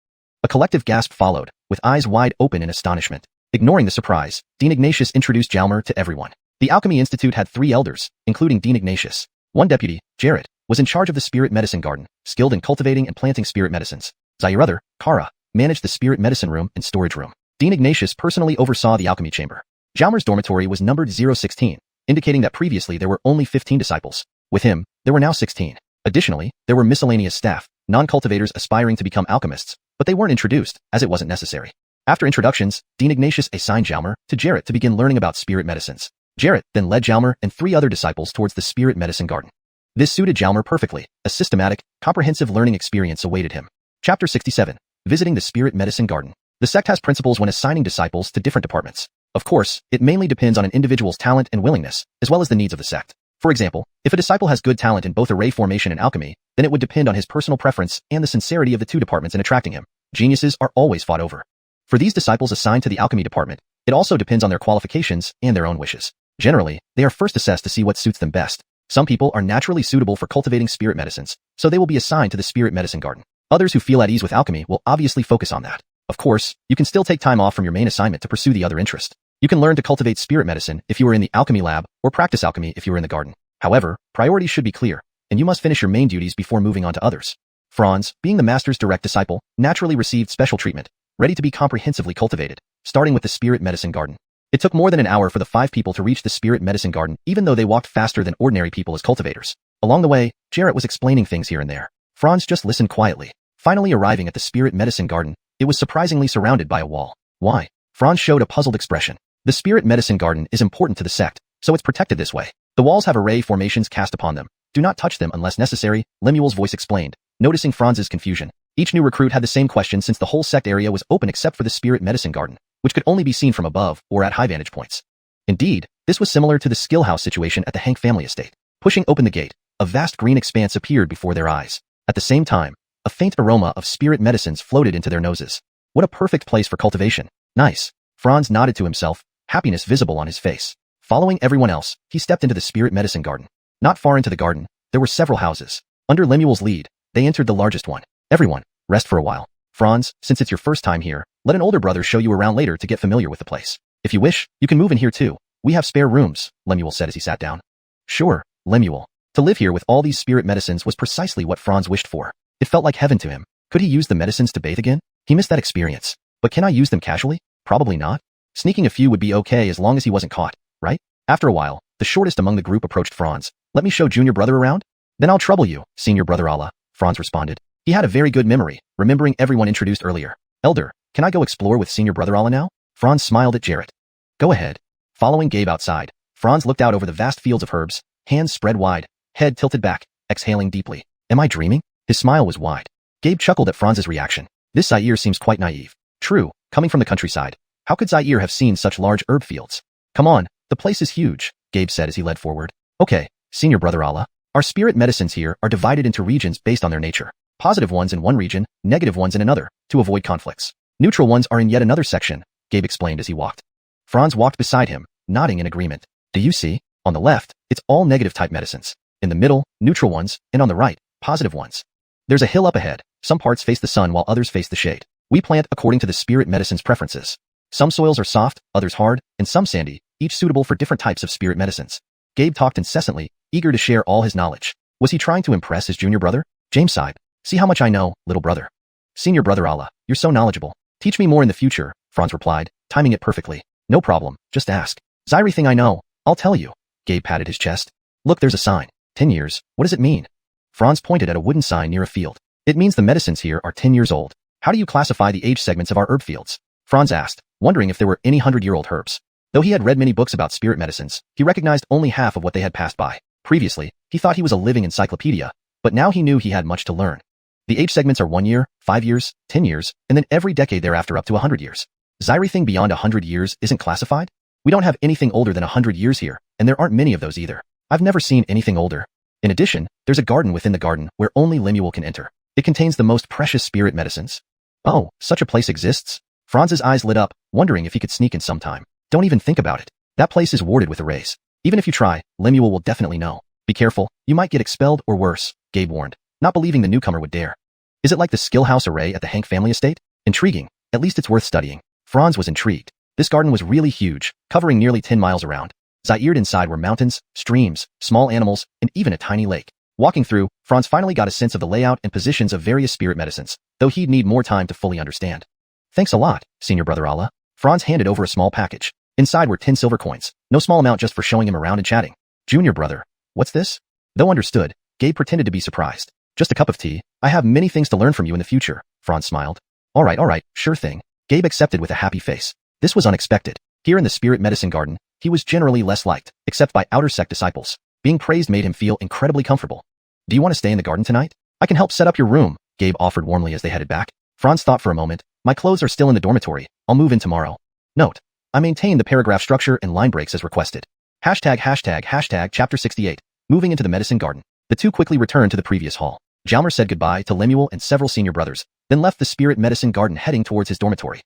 A collective gasp followed, with eyes wide open in astonishment. Ignoring the surprise, Dean Ignatius introduced Jalmer to everyone. The Alchemy Institute had 3 elders, including Dean Ignatius. One deputy, Jarrett, was in charge of the Spirit Medicine Garden, skilled in cultivating and planting spirit medicines. Your other, Kara, managed the Spirit Medicine Room and Storage Room. Dean Ignatius personally oversaw the Alchemy Chamber. Jalmer's dormitory was numbered 016, indicating that previously there were only 15 disciples. With him, there were now 16. Additionally, there were miscellaneous staff, non-cultivators aspiring to become alchemists, but they weren't introduced, as it wasn't necessary. After introductions, Dean Ignatius assigned Jalmer to Jarrett to begin learning about spirit medicines. Jarrett then led Jalmer and 3 other disciples towards the Spirit Medicine Garden. This suited Jalmer perfectly. A systematic, comprehensive learning experience awaited him. Chapter 67. Visiting the Spirit Medicine Garden. The sect has principles when assigning disciples to different departments. Of course, it mainly depends on an individual's talent and willingness, as well as the needs of the sect. For example, if a disciple has good talent in both array formation and alchemy, then it would depend on his personal preference and the sincerity of the 2 departments in attracting him. Geniuses are always fought over. For these disciples assigned to the alchemy department, it also depends on their qualifications and their own wishes. Generally, they are first assessed to see what suits them best. Some people are naturally suitable for cultivating spirit medicines, so they will be assigned to the spirit medicine garden. Others who feel at ease with alchemy will obviously focus on that. Of course, you can still take time off from your main assignment to pursue the other interest. You can learn to cultivate spirit medicine if you are in the alchemy lab, or practice alchemy if you are in the garden. However, priorities should be clear, and you must finish your main duties before moving on to others. Franz, being the master's direct disciple, naturally received special treatment, ready to be comprehensively cultivated, starting with the spirit medicine garden. It took more than an hour for the 5 people to reach the spirit medicine garden, even though they walked faster than ordinary people as cultivators. Along the way, Jarrett was explaining things here and there. Franz just listened quietly. Finally arriving at the spirit medicine garden, it was surprisingly surrounded by a wall. Why? Franz showed a puzzled expression. The spirit medicine garden is important to the sect, so it's protected this way. The walls have array formations cast upon them. Do not touch them unless necessary, Lemuel's voice explained, noticing Franz's confusion. Each new recruit had the same question since the whole sect area was open except for the spirit medicine garden, which could only be seen from above or at high vantage points. Indeed, this was similar to the skill house situation at the Hank family estate. Pushing open the gate, a vast green expanse appeared before their eyes. At the same time, a faint aroma of spirit medicines floated into their noses. What a perfect place for cultivation. Nice. Franz nodded to himself, happiness visible on his face. Following everyone else, he stepped into the spirit medicine garden. Not far into the garden, there were several houses. Under Lemuel's lead, they entered the largest one. Everyone, rest for a while. Franz, since it's your first time here, let an older brother show you around later to get familiar with the place. If you wish, you can move in here too. We have spare rooms, Lemuel said as he sat down. Sure, Lemuel. To live here with all these spirit medicines was precisely what Franz wished for. It felt like heaven to him. Could he use the medicines to bathe again? He missed that experience. But can I use them casually? Probably not. Sneaking a few would be okay as long as he wasn't caught, right? After a while, the shortest among the group approached Franz. Let me show junior brother around? Then I'll trouble you, senior brother Allah, Franz responded. He had a very good memory, remembering everyone introduced earlier. Elder, can I go explore with senior brother Allah now? Franz smiled at Jarrett. Go ahead. Following Gabe outside, Franz looked out over the vast fields of herbs, hands spread wide, head tilted back, exhaling deeply. Am I dreaming? His smile was wide. Gabe chuckled at Franz's reaction. This Zaire seems quite naive. True, coming from the countryside. How could Zaire have seen such large herb fields? Come on, the place is huge, Gabe said as he led forward. Okay, senior brother Allah. Our spirit medicines here are divided into regions based on their nature. Positive ones in one region, negative ones in another, to avoid conflicts. Neutral ones are in yet another section, Gabe explained as he walked. Franz walked beside him, nodding in agreement. Do you see? On the left, it's all negative type medicines. In the middle, neutral ones, and on the right, positive ones. There's a hill up ahead. Some parts face the sun while others face the shade. We plant according to the spirit medicine's preferences. Some soils are soft, others hard, and some sandy, each suitable for different types of spirit medicines. Gabe talked incessantly, eager to share all his knowledge. Was he trying to impress his junior brother? James sighed. See how much I know, little brother. Senior brother Allah, you're so knowledgeable. Teach me more in the future, Franz replied, timing it perfectly. No problem, just ask. Everything I know, I'll tell you. Gabe patted his chest. Look, there's a sign. 10 years, what does it mean? Franz pointed at a wooden sign near a field. It means the medicines here are 10 years old. How do you classify the age segments of our herb fields? Franz asked, wondering if there were any 100-year-old herbs. Though he had read many books about spirit medicines, he recognized only half of what they had passed by. Previously, he thought he was a living encyclopedia, but now he knew he had much to learn. The age segments are 1 year, 5 years, 10 years, and then every decade thereafter up to 100 years. Is everything beyond 100 years isn't classified? We don't have anything older than 100 years here, and there aren't many of those either. I've never seen anything older. In addition, there's a garden within the garden where only Lemuel can enter. It contains the most precious spirit medicines. Oh, such a place exists? Franz's eyes lit up, wondering if he could sneak in sometime. Don't even think about it. That place is warded with arrays. Even if you try, Lemuel will definitely know. Be careful, you might get expelled or worse, Gabe warned, not believing the newcomer would dare. Is it like the skill house array at the Hank family estate? Intriguing. At least it's worth studying. Franz was intrigued. This garden was really huge, covering nearly 10 miles around. Zaired inside were mountains, streams, small animals, and even a tiny lake. Walking through, Franz finally got a sense of the layout and positions of various spirit medicines, though he'd need more time to fully understand. Thanks a lot, senior brother Allah. Franz handed over a small package. Inside were 10 silver coins, no small amount just for showing him around and chatting. Junior brother, what's this? Though understood, Gabe pretended to be surprised. Just a cup of tea. I have many things to learn from you in the future, Franz smiled. All right, sure thing. Gabe accepted with a happy face. This was unexpected. Here in the spirit medicine garden, he was generally less liked, except by outer sect disciples. Being praised made him feel incredibly comfortable. Do you want to stay in the garden tonight? I can help set up your room, Gabe offered warmly as they headed back. Franz thought for a moment. My clothes are still in the dormitory. I'll move in tomorrow. Note: I maintain the paragraph structure and line breaks as requested. ####Chapter 68. Moving into the medicine garden. The two quickly returned to the previous hall. Jalmer said goodbye to Lemuel and several senior brothers, then left the spirit medicine garden heading towards his dormitory.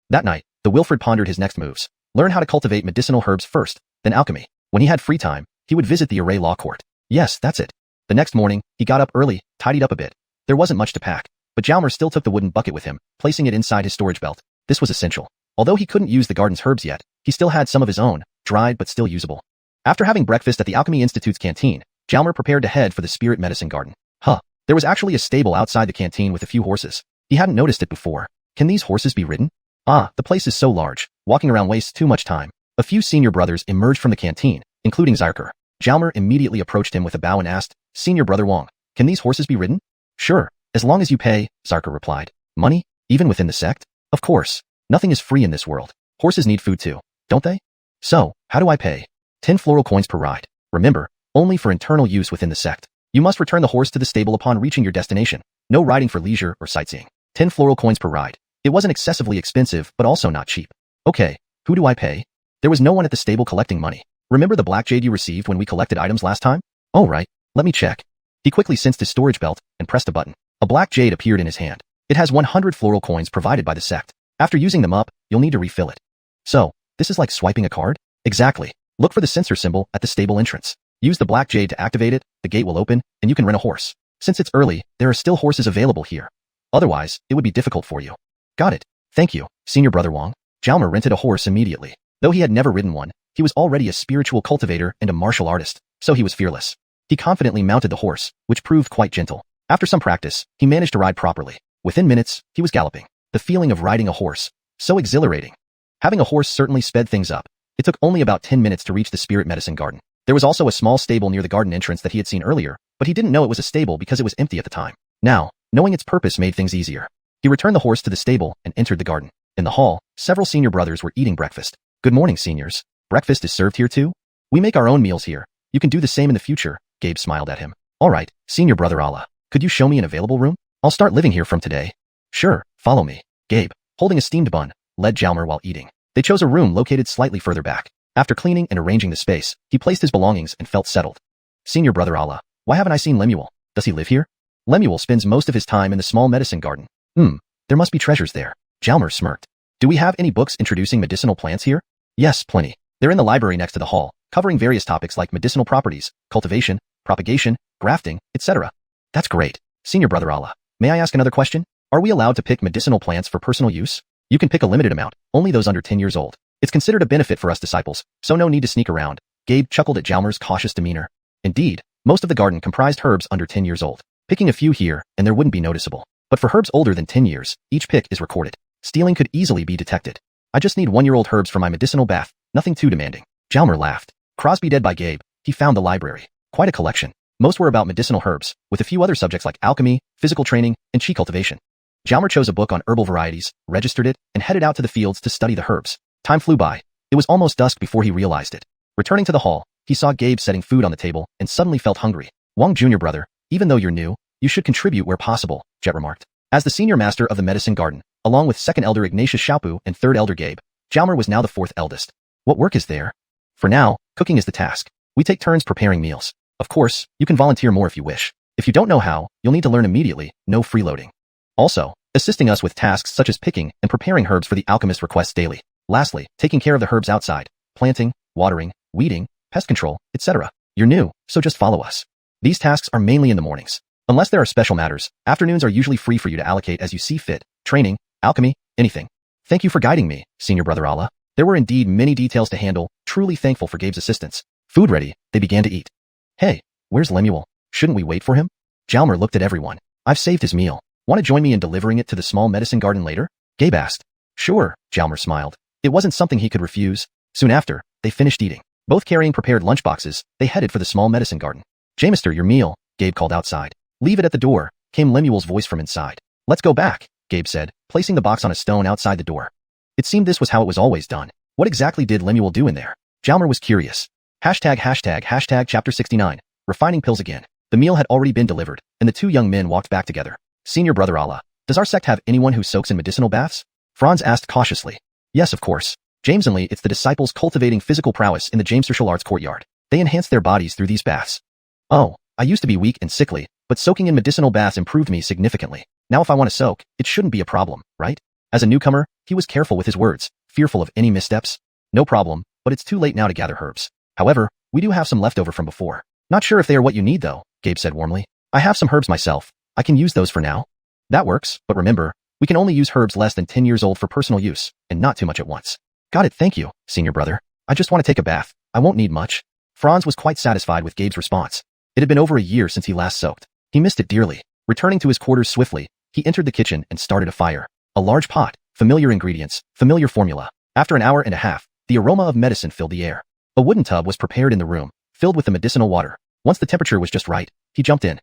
That night, the Wilfred pondered his next moves. Learn how to cultivate medicinal herbs first, then alchemy. When he had free time, he would visit the Array Law Court. Yes, that's it. The next morning, he got up early, tidied up a bit. There wasn't much to pack, but Jalmer still took the wooden bucket with him, placing it inside his storage belt. This was essential. Although he couldn't use the garden's herbs yet, he still had some of his own, dried but still usable. After having breakfast at the Alchemy Institute's canteen, Jalmer prepared to head for the spirit medicine garden. There was actually a stable outside the canteen with a few horses. He hadn't noticed it before. Can these horses be ridden? The place is so large. Walking around wastes too much time. A few senior brothers emerged from the canteen, including Zarker. Jalmer immediately approached him with a bow and asked, Senior Brother Wong, can these horses be ridden? Sure, as long as you pay, Zarker replied. Money? Even within the sect? Of course. Nothing is free in this world. Horses need food too, don't they? So, how do I pay? 10 floral coins per ride. Remember, only for internal use within the sect. You must return the horse to the stable upon reaching your destination. No riding for leisure or sightseeing. 10 floral coins per ride. It wasn't excessively expensive, but also not cheap. Okay, who do I pay? There was no one at the stable collecting money. Remember the black jade you received when we collected items last time? Oh right, let me check. He quickly sensed his storage belt and pressed a button. A black jade appeared in his hand. It has 100 floral coins provided by the sect. After using them up, you'll need to refill it. So, this is like swiping a card? Exactly. Look for the sensor symbol at the stable entrance. Use the black jade to activate it, the gate will open, and you can rent a horse. Since it's early, there are still horses available here. Otherwise, it would be difficult for you. Got it. Thank you, Senior Brother Wong. Jalmer rented a horse immediately. Though he had never ridden one, he was already a spiritual cultivator and a martial artist, so he was fearless. He confidently mounted the horse, which proved quite gentle. After some practice, he managed to ride properly. Within minutes, he was galloping. The feeling of riding a horse, so exhilarating. Having a horse certainly sped things up. It took only about 10 minutes to reach the spirit medicine garden. There was also a small stable near the garden entrance that he had seen earlier, but he didn't know it was a stable because it was empty at the time. Now, knowing its purpose made things easier. He returned the horse to the stable and entered the garden. In the hall, several senior brothers were eating breakfast. Good morning, seniors. Breakfast is served here too? We make our own meals here. You can do the same in the future, Gabe smiled at him. All right, Senior Brother Allah. Could you show me an available room? I'll start living here from today. Sure, follow me. Gabe, holding a steamed bun, led Jalmer while eating. They chose a room located slightly further back. After cleaning and arranging the space, he placed his belongings and felt settled. Senior Brother Allah, why haven't I seen Lemuel? Does he live here? Lemuel spends most of his time in the small medicine garden. There must be treasures there. Jalmer smirked. Do we have any books introducing medicinal plants here? Yes, plenty. They're in the library next to the hall, covering various topics like medicinal properties, cultivation, propagation, grafting, etc. That's great. Senior Brother Allah, may I ask another question? Are we allowed to pick medicinal plants for personal use? You can pick a limited amount, only those under 10 years old. It's considered a benefit for us disciples, so no need to sneak around. Gabe chuckled at Jalmer's cautious demeanor. Indeed, most of the garden comprised herbs under 10 years old. Picking a few here, and there wouldn't be noticeable. But for herbs older than 10 years, each pick is recorded. Stealing could easily be detected. I just need 1-year-old herbs for my medicinal bath, nothing too demanding. Jalmer laughed. Crosby dead by Gabe, he found the library. Quite a collection. Most were about medicinal herbs, with a few other subjects like alchemy, physical training, and chi cultivation. Jalmer chose a book on herbal varieties, registered it, and headed out to the fields to study the herbs. Time flew by. It was almost dusk before he realized it. Returning to the hall, he saw Gabe setting food on the table and suddenly felt hungry. Wong Jr. Brother, even though you're new, you should contribute where possible, Jet remarked. As the senior master of the medicine garden, along with second elder Ignatius Xiaopu and third elder Gabe, Jalmer was now the fourth eldest. What work is there? For now, cooking is the task. We take turns preparing meals. Of course, you can volunteer more if you wish. If you don't know how, you'll need to learn immediately, no freeloading. Also, assisting us with tasks such as picking and preparing herbs for the alchemist requests daily. Lastly, taking care of the herbs outside, planting, watering, weeding, pest control, etc. You're new, so just follow us. These tasks are mainly in the mornings. Unless there are special matters, afternoons are usually free for you to allocate as you see fit. Training, alchemy, anything. Thank you for guiding me, Senior Brother Allah. There were indeed many details to handle, truly thankful for Gabe's assistance. Food ready, they began to eat. Hey, where's Lemuel? Shouldn't we wait for him? Jalmer looked at everyone. I've saved his meal. Want to join me in delivering it to the small medicine garden later? Gabe asked. Sure, Jalmer smiled. It wasn't something he could refuse. Soon after, they finished eating. Both carrying prepared lunchboxes, they headed for the small medicine garden. Jamister, your meal, Gabe called outside. Leave it at the door, came Lemuel's voice from inside. Let's go back, Gabe said, placing the box on a stone outside the door. It seemed this was how it was always done. What exactly did Lemuel do in there? Jalmer was curious. Hashtag chapter 69, refining pills again. The meal had already been delivered, and the two young men walked back together. Senior Brother Allah, does our sect have anyone who soaks in medicinal baths? Franz asked cautiously. Yes, of course. James and Lee, it's the disciples cultivating physical prowess in the James Martial Arts courtyard. They enhance their bodies through these baths. Oh, I used to be weak and sickly, but soaking in medicinal baths improved me significantly. Now if I want to soak, it shouldn't be a problem, right? As a newcomer, he was careful with his words, fearful of any missteps. No problem, but it's too late now to gather herbs. However, we do have some leftover from before. Not sure if they are what you need though, Gabe said warmly. I have some herbs myself. I can use those for now. That works, but remember, we can only use herbs less than 10 years old for personal use, and not too much at once. Got it, thank you, senior brother. I just want to take a bath. I won't need much. Franz was quite satisfied with Gabe's response. It had been over a year since he last soaked. He missed it dearly. Returning to his quarters swiftly, he entered the kitchen and started a fire. A large pot, familiar ingredients, familiar formula. After an hour and a half, the aroma of medicine filled the air. A wooden tub was prepared in the room, filled with the medicinal water. Once the temperature was just right, he jumped in.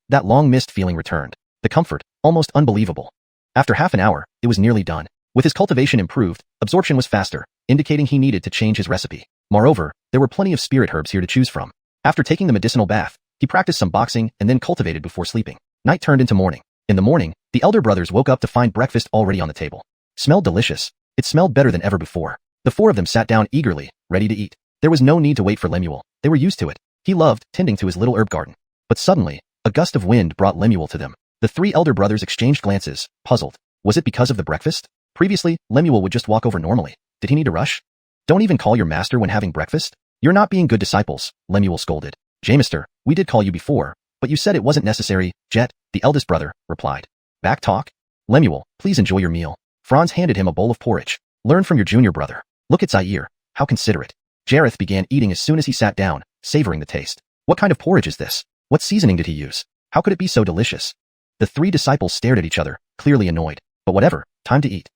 That long-missed feeling returned. The comfort, almost unbelievable. After half an hour, it was nearly done. With his cultivation improved, absorption was faster, indicating he needed to change his recipe. Moreover, there were plenty of spirit herbs here to choose from. After taking the medicinal bath, he practiced some boxing and then cultivated before sleeping. Night turned into morning. In the morning, the elder brothers woke up to find breakfast already on the table. Smelled delicious. It smelled better than ever before. The four of them sat down eagerly, ready to eat. There was no need to wait for Lemuel. They were used to it. He loved tending to his little herb garden. But suddenly, a gust of wind brought Lemuel to them. The three elder brothers exchanged glances, puzzled. Was it because of the breakfast? Previously, Lemuel would just walk over normally. Did he need to rush? Don't even call your master when having breakfast? You're not being good disciples, Lemuel scolded. Jamister, we did call you before, but you said it wasn't necessary, Jet, the eldest brother, replied. Back talk? Lemuel, please enjoy your meal. Franz handed him a bowl of porridge. Learn from your junior brother. Look at Zaire, how considerate. Jareth began eating as soon as he sat down, savoring the taste. What kind of porridge is this? What seasoning did he use? How could it be so delicious? The three disciples stared at each other, clearly annoyed. But whatever, time to eat.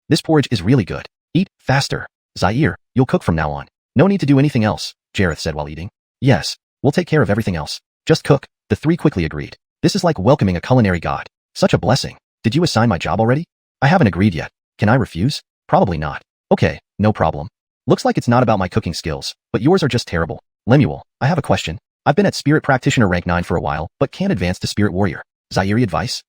This porridge is really good. Eat faster. Zaire, you'll cook from now on. No need to do anything else, Jareth said while eating. Yes, we'll take care of everything else. Just cook, the three quickly agreed. This is like welcoming a culinary god. Such a blessing. Did you assign my job already? I haven't agreed yet. Can I refuse? Probably not. Okay, no problem. Looks like it's not about my cooking skills, but yours are just terrible. Lemuel, I have a question. I've been at Spirit Practitioner rank 9 for a while, but can't advance to Spirit Warrior. Zaire advice?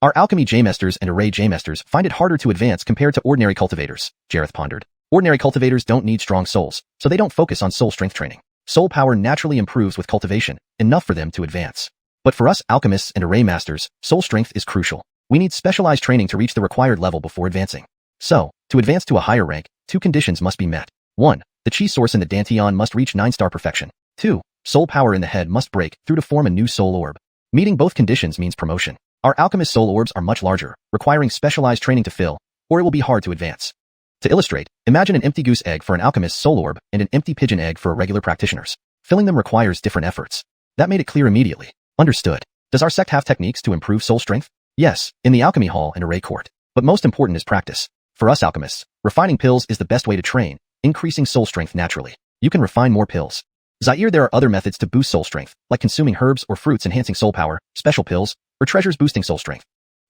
Our alchemy J-masters and array J-masters find it harder to advance compared to ordinary cultivators, Jareth pondered. Ordinary cultivators don't need strong souls, so they don't focus on soul strength training. Soul power naturally improves with cultivation, enough for them to advance. But for us alchemists and array masters, soul strength is crucial. We need specialized training to reach the required level before advancing. So, to advance to a higher rank, two conditions must be met. 1. The chi source in the Dantian must reach 9-star perfection. 2. Soul power in the head must break through to form a new soul orb. Meeting both conditions means promotion. Our alchemist soul orbs are much larger, requiring specialized training to fill, or it will be hard to advance. To illustrate, imagine an empty goose egg for an alchemist's soul orb and an empty pigeon egg for a regular practitioner's. Filling them requires different efforts. That made it clear immediately. Understood. Does our sect have techniques to improve soul strength? Yes, in the alchemy hall and array court. But most important is practice. For us alchemists, refining pills is the best way to train, increasing soul strength naturally. You can refine more pills. Zaire, there are other methods to boost soul strength, like consuming herbs or fruits enhancing soul power, special pills, or treasures boosting soul strength.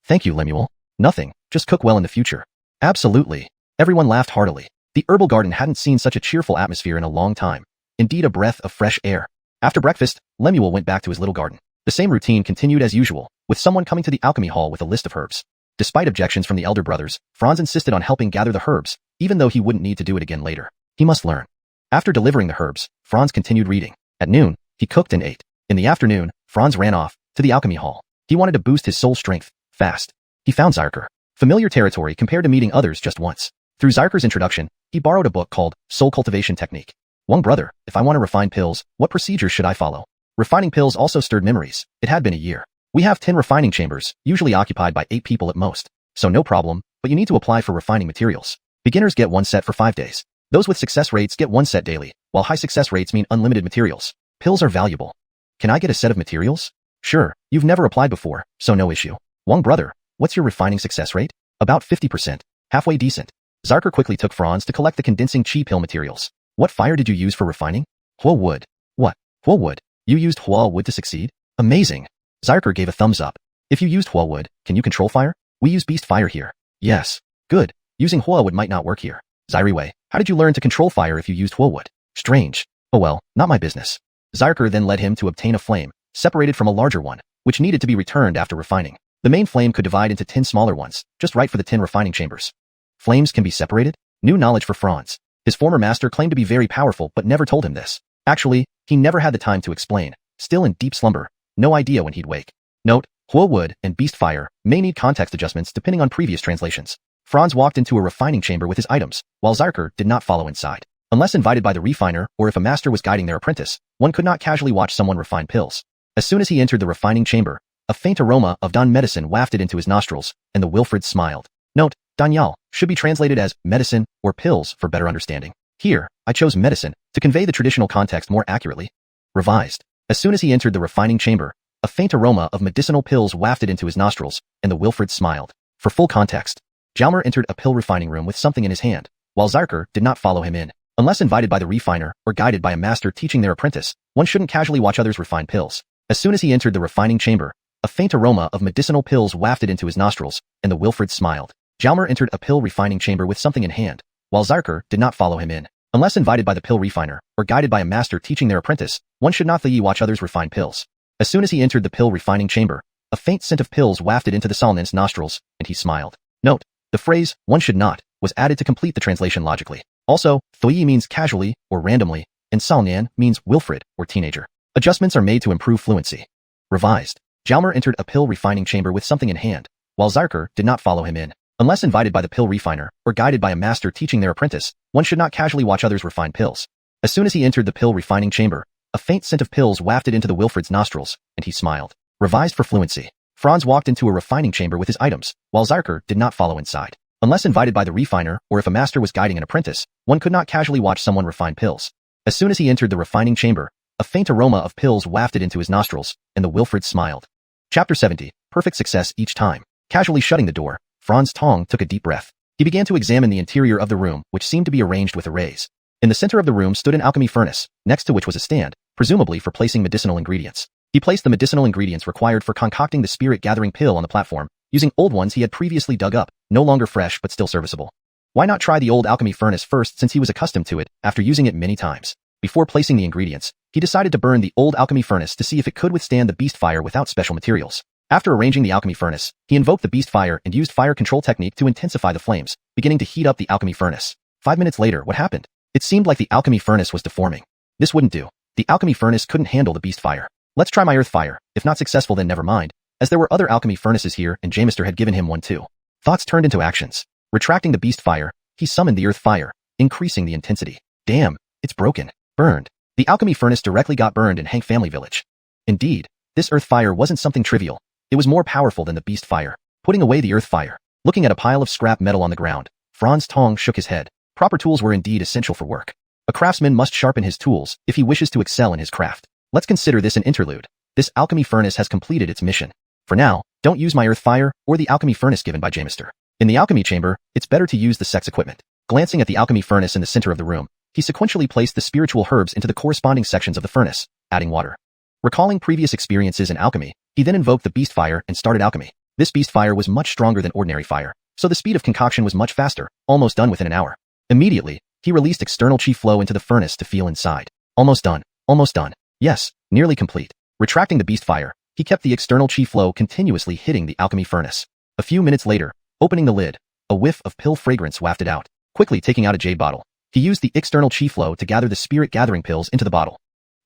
Thank you, Lemuel. Nothing, just cook well in the future. Absolutely. Everyone laughed heartily. The herbal garden hadn't seen such a cheerful atmosphere in a long time. Indeed, a breath of fresh air. After breakfast, Lemuel went back to his little garden. The same routine continued as usual, with someone coming to the alchemy hall with a list of herbs. Despite objections from the elder brothers, Franz insisted on helping gather the herbs, even though he wouldn't need to do it again later. He must learn. After delivering the herbs, Franz continued reading. At noon, he cooked and ate. In the afternoon, Franz ran off to the alchemy hall. He wanted to boost his soul strength fast. He found Zaire. Familiar territory compared to meeting others just once. Through Zaire's introduction, he borrowed a book called Soul Cultivation Technique. One brother, if I want to refine pills, what procedures should I follow? Refining pills also stirred memories. It had been a year. We have 10 refining chambers, usually occupied by 8 people at most. So no problem, but you need to apply for refining materials. Beginners get 1 set for 5 days. Those with success rates get 1 set daily, while high success rates mean unlimited materials. Pills are valuable. Can I get a set of materials? Sure, you've never applied before, so no issue. One brother, what's your refining success rate? About 50%. Halfway decent. Zaire quickly took Franz to collect the condensing chi pill materials. What fire did you use for refining? Hua wood. What? Hua wood? You used Hua wood to succeed? Amazing. Zaire gave a thumbs up. If you used Hua wood, can you control fire? We use beast fire here. Yes. Good. Using Hua wood might not work here. Zaire, how did you learn to control fire if you used Hua wood? Strange. Oh well, not my business. Zaire then led him to obtain a flame, separated from a larger one, which needed to be returned after refining. The main flame could divide into 10 smaller ones, just right for the 10 refining chambers. Flames can be separated? New knowledge for Franz. His former master claimed to be very powerful but never told him this. Actually, he never had the time to explain. Still in deep slumber, no idea when he'd wake. Note, Hua wood and beast fire may need context adjustments depending on previous translations. Franz walked into a refining chamber with his items, while Zarker did not follow inside. Unless invited by the refiner or if a master was guiding their apprentice, one could not casually watch someone refine pills. As soon as he entered the refining chamber, a faint aroma of Don medicine wafted into his nostrils, and the Wilfred smiled. Note, Danyal should be translated as medicine or pills for better understanding. Here, I chose medicine to convey the traditional context more accurately. Revised. As soon as he entered the refining chamber, a faint aroma of medicinal pills wafted into his nostrils, and the Wilfred smiled. For full context, Jalmer entered a pill refining room with something in his hand, while Zarker did not follow him in. Unless invited by the refiner or guided by a master teaching their apprentice, one shouldn't casually watch others refine pills. As soon as he entered the refining chamber, a faint aroma of medicinal pills wafted into his nostrils, and the Wilfred smiled. Jalmer entered a pill refining chamber with something in hand, while Zarker did not follow him in. Unless invited by the pill refiner or guided by a master teaching their apprentice, one should not watch others refine pills. As soon as he entered the pill refining chamber, a faint scent of pills wafted into the Salnin's nostrils, and he smiled. Note, the phrase, one should not, was added to complete the translation logically. Also, Thuyi means casually or randomly, and Salnan means Wilfred or teenager. Adjustments are made to improve fluency. Revised. Jalmer entered a pill refining chamber with something in hand, while Zarker did not follow him in. Unless invited by the pill refiner or guided by a master teaching their apprentice, one should not casually watch others refine pills. As soon as he entered the pill refining chamber, a faint scent of pills wafted into the Wilfred's nostrils, and he smiled. Revised for fluency. Franz walked into a refining chamber with his items, while Zarker did not follow inside. Unless invited by the refiner or if a master was guiding an apprentice, one could not casually watch someone refine pills. As soon as he entered the refining chamber, a faint aroma of pills wafted into his nostrils, and the Wilfred smiled. Chapter 70. Perfect success each time. Casually shutting the door, Franz Tong took a deep breath. He began to examine the interior of the room, which seemed to be arranged with arrays. In the center of the room stood an alchemy furnace, next to which was a stand, presumably for placing medicinal ingredients. He placed the medicinal ingredients required for concocting the spirit-gathering pill on the platform, using old ones he had previously dug up, no longer fresh but still serviceable. Why not try the old alchemy furnace first since he was accustomed to it after using it many times? Before placing the ingredients, he decided to burn the old alchemy furnace to see if it could withstand the beast fire without special materials. After arranging the alchemy furnace, he invoked the beast fire and used fire control technique to intensify the flames, beginning to heat up the alchemy furnace. 5 minutes later, what happened? It seemed like the alchemy furnace was deforming. This wouldn't do. The alchemy furnace couldn't handle the beast fire. Let's try my earth fire. If not successful, then never mind, as there were other alchemy furnaces here and Jamister had given him one too. Thoughts turned into actions. Retracting the beast fire, he summoned the earth fire, increasing the intensity. Damn, it's broken. Burned. The alchemy furnace directly got burned in Hank family village. Indeed, this earth fire wasn't something trivial. It was more powerful than the beast fire. Putting away the earth fire, looking at a pile of scrap metal on the ground, Franz Tong shook his head. Proper tools were indeed essential for work. A craftsman must sharpen his tools if he wishes to excel in his craft. Let's consider this an interlude. This alchemy furnace has completed its mission. For now, don't use my earth fire or the alchemy furnace given by Jamister. In the alchemy chamber, it's better to use the sex equipment. Glancing at the alchemy furnace in the center of the room, he sequentially placed the spiritual herbs into the corresponding sections of the furnace, adding water. Recalling previous experiences in alchemy, he then invoked the beast fire and started alchemy. This beast fire was much stronger than ordinary fire, so the speed of concoction was much faster, almost done within an hour. Immediately, he released external chi flow into the furnace to feel inside. Almost done. Almost done. Yes, nearly complete. Retracting the beast fire, he kept the external chi flow continuously hitting the alchemy furnace. A few minutes later, opening the lid, a whiff of pill fragrance wafted out. Quickly taking out a jade bottle, he used the external chi flow to gather the spirit gathering pills into the bottle.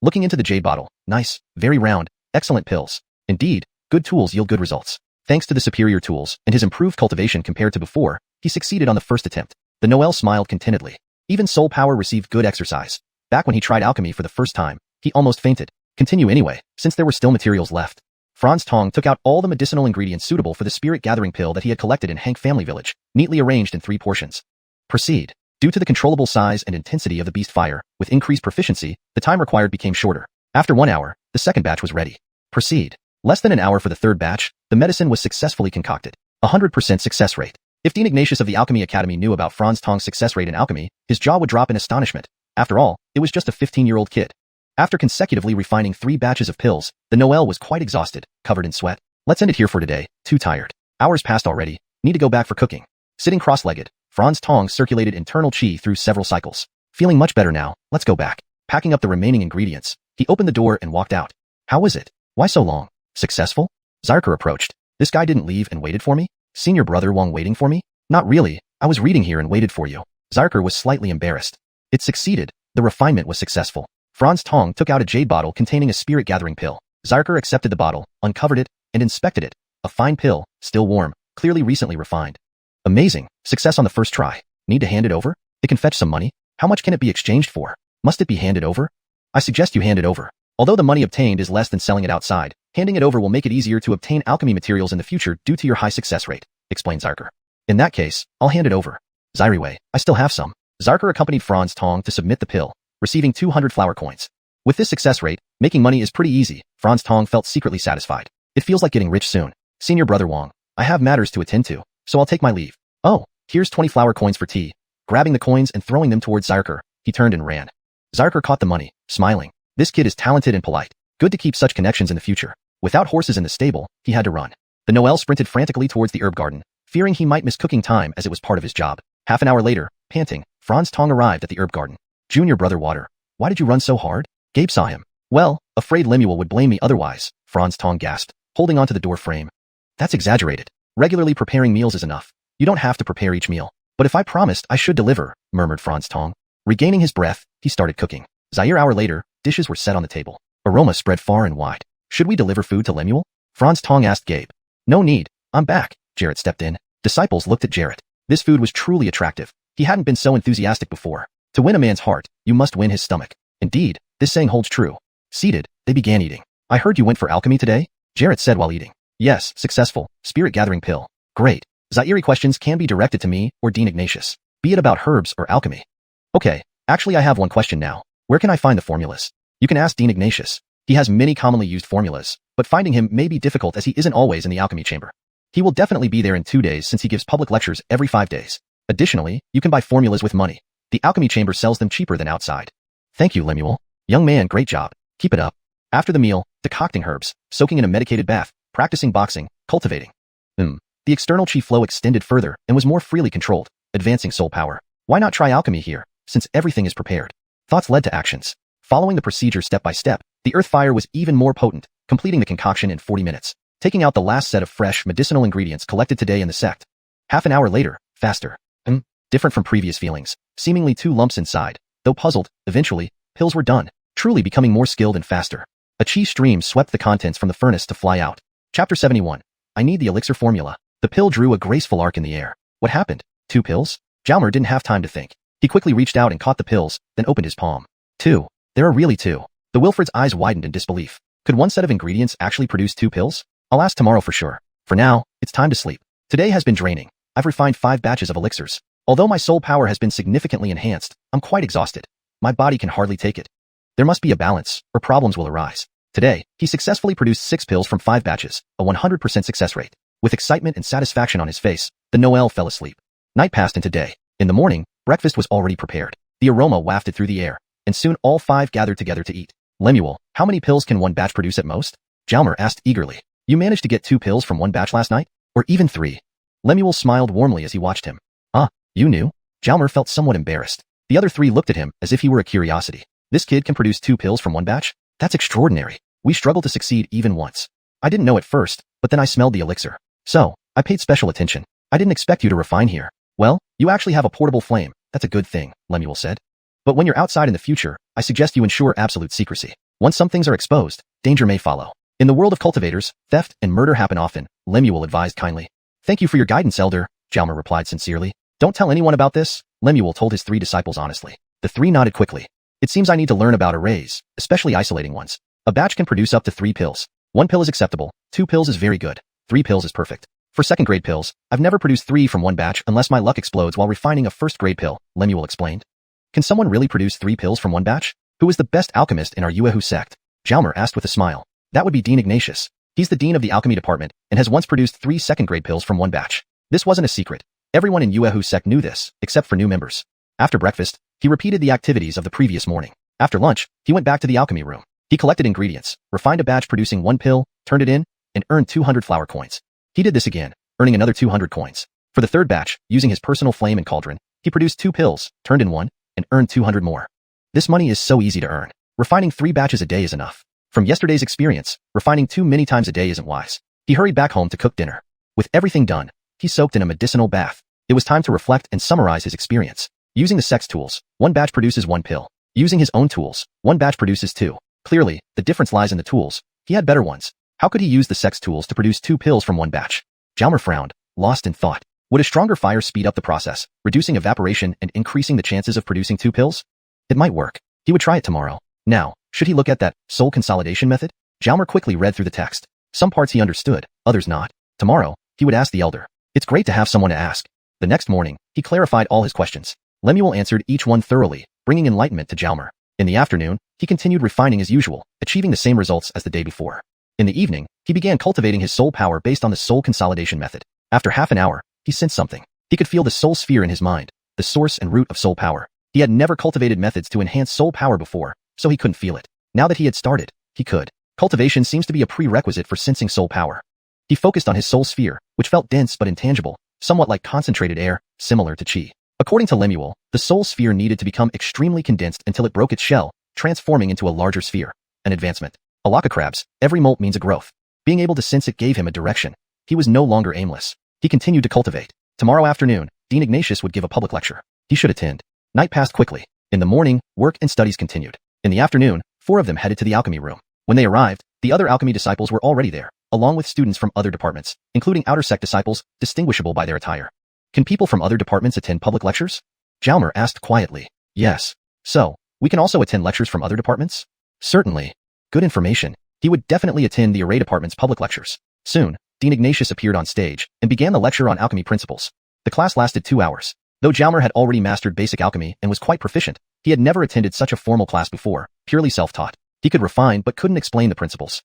Looking into the jade bottle, nice, very round, excellent pills. Indeed, good tools yield good results. Thanks to the superior tools and his improved cultivation compared to before, he succeeded on the first attempt. The Noel smiled contentedly. Even soul power received good exercise. Back when he tried alchemy for the first time, he almost fainted. Continue anyway, since there were still materials left. Franz Tong took out all the medicinal ingredients suitable for the spirit gathering pill that he had collected in Hank family village, neatly arranged in 3 portions. Proceed. Due to the controllable size and intensity of the beast fire, with increased proficiency, the time required became shorter. After 1 hour, the second batch was ready. Proceed. Less than an hour for the third batch, the medicine was successfully concocted. 100% success rate. If Dean Ignatius of the Alchemy Academy knew about Franz Tong's success rate in alchemy, his jaw would drop in astonishment. After all, it was just a 15-year-old kid. After consecutively refining 3 batches of pills, the Noel was quite exhausted, covered in sweat. Let's end it here for today, too tired. Hours passed already, need to go back for cooking. Sitting cross-legged, Franz Tong circulated internal chi through several cycles. Feeling much better now, let's go back. Packing up the remaining ingredients, he opened the door and walked out. How was it? Why so long? Successful? Zarker approached. This guy didn't leave and waited for me? Senior brother Wang waiting for me? Not really, I was reading here and waited for you. Zarker was slightly embarrassed. It succeeded, the refinement was successful. Franz Tong took out a jade bottle containing a spirit gathering pill. Zarker accepted the bottle, uncovered it, and inspected it. A fine pill, still warm, clearly recently refined. Amazing. Success on the first try. Need to hand it over? It can fetch some money. How much can it be exchanged for? Must it be handed over? I suggest you hand it over. Although the money obtained is less than selling it outside, handing it over will make it easier to obtain alchemy materials in the future due to your high success rate, explained Zarker. In that case, I'll hand it over. Zyreway, I still have some. Zarker accompanied Franz Tong to submit the pill, receiving 200 flower coins. With this success rate, making money is pretty easy. Franz Tong felt secretly satisfied. It feels like getting rich soon. Senior brother Wang, I have matters to attend to, so I'll take my leave. Oh, here's 20 flower coins for tea. Grabbing the coins and throwing them towards Zarker, he turned and ran. Zarker caught the money, smiling. This kid is talented and polite. Good to keep such connections in the future. Without horses in the stable, he had to run. The Noel sprinted frantically towards the herb garden, fearing he might miss cooking time as it was part of his job. Half an hour later, panting, Franz Tong arrived at the herb garden. Junior brother Water, why did you run so hard? Gabe saw him. Well, afraid Lemuel would blame me otherwise, Franz Tong gasped, holding onto the door frame. That's exaggerated. Regularly preparing meals is enough. You don't have to prepare each meal. But if I promised, I should deliver, murmured Franz Tong. Regaining his breath, he started cooking. Zaire hour later, dishes were set on the table. Aroma spread far and wide. Should we deliver food to Lemuel? Franz Tong asked Gabe. No need. I'm back. Jarrett stepped in. Disciples looked at Jarrett. This food was truly attractive. He hadn't been so enthusiastic before. To win a man's heart, you must win his stomach. Indeed, this saying holds true. Seated, they began eating. I heard you went for alchemy today? Jarrett said while eating. Yes, successful. Spirit gathering pill. Great. Zaire questions can be directed to me or Dean Ignatius. Be it about herbs or alchemy. Okay, actually I have one question now. Where can I find the formulas? You can ask Dean Ignatius. He has many commonly used formulas, but finding him may be difficult as he isn't always in the alchemy chamber. He will definitely be there in 2 days since he gives public lectures every 5 days. Additionally, you can buy formulas with money. The alchemy chamber sells them cheaper than outside. Thank you, Lemuel. Young man, great job. Keep it up. After the meal, decocting herbs, soaking in a medicated bath, practicing boxing, cultivating. The external chi flow extended further and was more freely controlled, advancing soul power. Why not try alchemy here, since everything is prepared? Thoughts led to actions. Following the procedure step by step, the earth fire was even more potent, completing the concoction in 40 minutes, taking out the last set of fresh medicinal ingredients collected today in the sect. Half an hour later, faster. Different from previous feelings, seemingly 2 lumps inside. Though puzzled, eventually, pills were done, truly becoming more skilled and faster. A chi stream swept the contents from the furnace to fly out. Chapter 71. I need the elixir formula. The pill drew a graceful arc in the air. What happened? 2 pills? Jalmer didn't have time to think. He quickly reached out and caught the pills, then opened his palm. 2. There are really 2. The Wilfred's eyes widened in disbelief. Could one set of ingredients actually produce 2 pills? I'll ask tomorrow for sure. For now, it's time to sleep. Today has been draining. I've refined 5 batches of elixirs. Although my soul power has been significantly enhanced, I'm quite exhausted. My body can hardly take it. There must be a balance, or problems will arise. Today, he successfully produced 6 pills from 5 batches, a 100% success rate. With excitement and satisfaction on his face, the Noel fell asleep. Night passed into day. In the morning, breakfast was already prepared. The aroma wafted through the air, and soon all 5 gathered together to eat. Lemuel, how many pills can one batch produce at most? Jalmer asked eagerly. You managed to get 2 pills from one batch last night? Or even 3? Lemuel smiled warmly as he watched him. You knew? Jalmer felt somewhat embarrassed. The other 3 looked at him as if he were a curiosity. This kid can produce 2 pills from one batch? That's extraordinary. We struggled to succeed even once. I didn't know at first, but then I smelled the elixir. So, I paid special attention. I didn't expect you to refine here. Well, you actually have a portable flame. That's a good thing, Lemuel said. But when you're outside in the future, I suggest you ensure absolute secrecy. Once some things are exposed, danger may follow. In the world of cultivators, theft and murder happen often, Lemuel advised kindly. Thank you for your guidance, Elder, Jalmer replied sincerely. Don't tell anyone about this, Lemuel told his 3 disciples honestly. The 3 nodded quickly. It seems I need to learn about arrays, especially isolating ones. A batch can produce up to 3 pills. 1 pill is acceptable, 2 pills is very good, 3 pills is perfect. For second-grade pills, I've never produced 3 from one batch unless my luck explodes while refining a first-grade pill, Lemuel explained. Can someone really produce 3 pills from one batch? Who is the best alchemist in our Yuehu sect? Jalmer asked with a smile. That would be Dean Ignatius. He's the dean of the alchemy department and has once produced 3 second-grade pills from one batch. This wasn't a secret. Everyone in Yuehu sect knew this, except for new members. After breakfast, he repeated the activities of the previous morning. After lunch, he went back to the alchemy room. He collected ingredients, refined a batch producing 1 pill, turned it in, and earned 200 flower coins. He did this again, earning another 200 coins. For the 3rd batch, using his personal flame and cauldron, he produced 2 pills, turned in 1, and earned 200 more. This money is so easy to earn. Refining 3 batches a day is enough. From yesterday's experience, refining too many times a day isn't wise. He hurried back home to cook dinner. With everything done, he soaked in a medicinal bath. It was time to reflect and summarize his experience. Using the sect's tools, 1 batch produces 1 pill. Using his own tools, 1 batch produces 2. Clearly, the difference lies in the tools. He had better ones. How could he use the sex tools to produce 2 pills from one batch? Jalmer frowned, lost in thought. Would a stronger fire speed up the process, reducing evaporation and increasing the chances of producing 2 pills? It might work. He would try it tomorrow. Now, should he look at that soul consolidation method? Jalmer quickly read through the text. Some parts he understood, others not. Tomorrow, he would ask the elder. It's great to have someone to ask. The next morning, he clarified all his questions. Lemuel answered each one thoroughly, bringing enlightenment to Jalmer. In the afternoon, he continued refining as usual, achieving the same results as the day before. In the evening, he began cultivating his soul power based on the soul consolidation method. After half an hour, he sensed something. He could feel the soul sphere in his mind, the source and root of soul power. He had never cultivated methods to enhance soul power before, so he couldn't feel it. Now that he had started, he could. Cultivation seems to be a prerequisite for sensing soul power. He focused on his soul sphere, which felt dense but intangible, somewhat like concentrated air, similar to chi. According to Lemuel, the soul sphere needed to become extremely condensed until it broke its shell, transforming into a larger sphere. An advancement. Alaka crabs, every molt means a growth. Being able to sense it gave him a direction. He was no longer aimless. He continued to cultivate. Tomorrow afternoon, Dean Ignatius would give a public lecture. He should attend. Night passed quickly. In the morning, work and studies continued. In the afternoon, 4 of them headed to the alchemy room. When they arrived, the other alchemy disciples were already there, along with students from other departments, including outer sect disciples, distinguishable by their attire. Can people from other departments attend public lectures? Jalmer asked quietly. Yes. So, we can also attend lectures from other departments? Certainly. Good information. He would definitely attend the array department's public lectures. Soon, Dean Ignatius appeared on stage and began the lecture on alchemy principles. The class lasted 2 hours. Though Jalmer had already mastered basic alchemy and was quite proficient, he had never attended such a formal class before, purely self-taught. He could refine but couldn't explain the principles.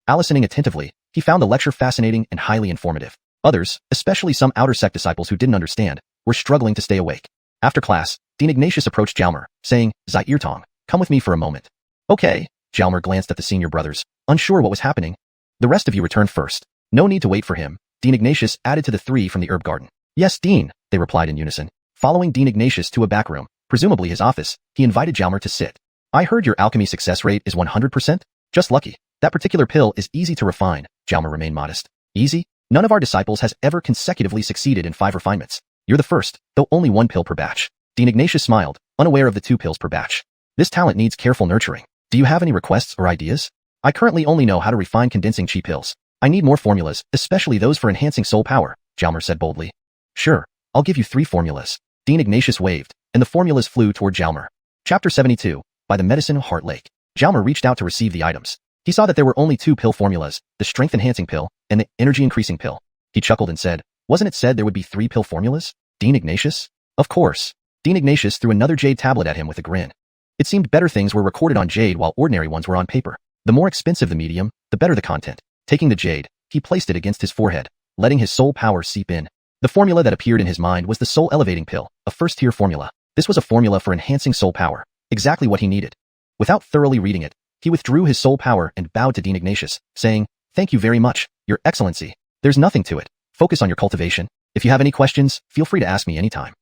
Listening attentively, he found the lecture fascinating and highly informative. Others, especially some outer sect disciples who didn't understand, were struggling to stay awake. After class, Dean Ignatius approached Jalmer, saying, "EATER1, come with me for a moment." Okay. Jalmer glanced at the senior brothers, unsure what was happening. The rest of you returned first. No need to wait for him. Dean Ignatius added to the 3 from the herb garden. Yes, Dean, they replied in unison. Following Dean Ignatius to a back room, presumably his office, he invited Jalmer to sit. I heard your alchemy success rate is 100%? Just lucky. That particular pill is easy to refine. Jalmer remained modest. Easy? None of our disciples has ever consecutively succeeded in 5 refinements. You're the first, though only 1 pill per batch. Dean Ignatius smiled, unaware of the 2 pills per batch. This talent needs careful nurturing. Do you have any requests or ideas? I currently only know how to refine condensing chi pills. I need more formulas, especially those for enhancing soul power, Jalmer said boldly. Sure, I'll give you 3 formulas. Dean Ignatius waved, and the formulas flew toward Jalmer. Chapter 72, by the Medicine Heart Lake. Jalmer reached out to receive the items. He saw that there were only 2 pill formulas, the strength-enhancing pill and the energy-increasing pill. He chuckled and said, wasn't it said there would be 3 pill formulas? Dean Ignatius? Of course. Dean Ignatius threw another jade tablet at him with a grin. It seemed better things were recorded on jade while ordinary ones were on paper. The more expensive the medium, the better the content. Taking the jade, he placed it against his forehead, letting his soul power seep in. The formula that appeared in his mind was the soul elevating pill, a first-tier formula. This was a formula for enhancing soul power, exactly what he needed. Without thoroughly reading it, he withdrew his soul power and bowed to Dean Ignatius, saying, Thank you very much, Your Excellency. There's nothing to it. Focus on your cultivation. If you have any questions, feel free to ask me anytime.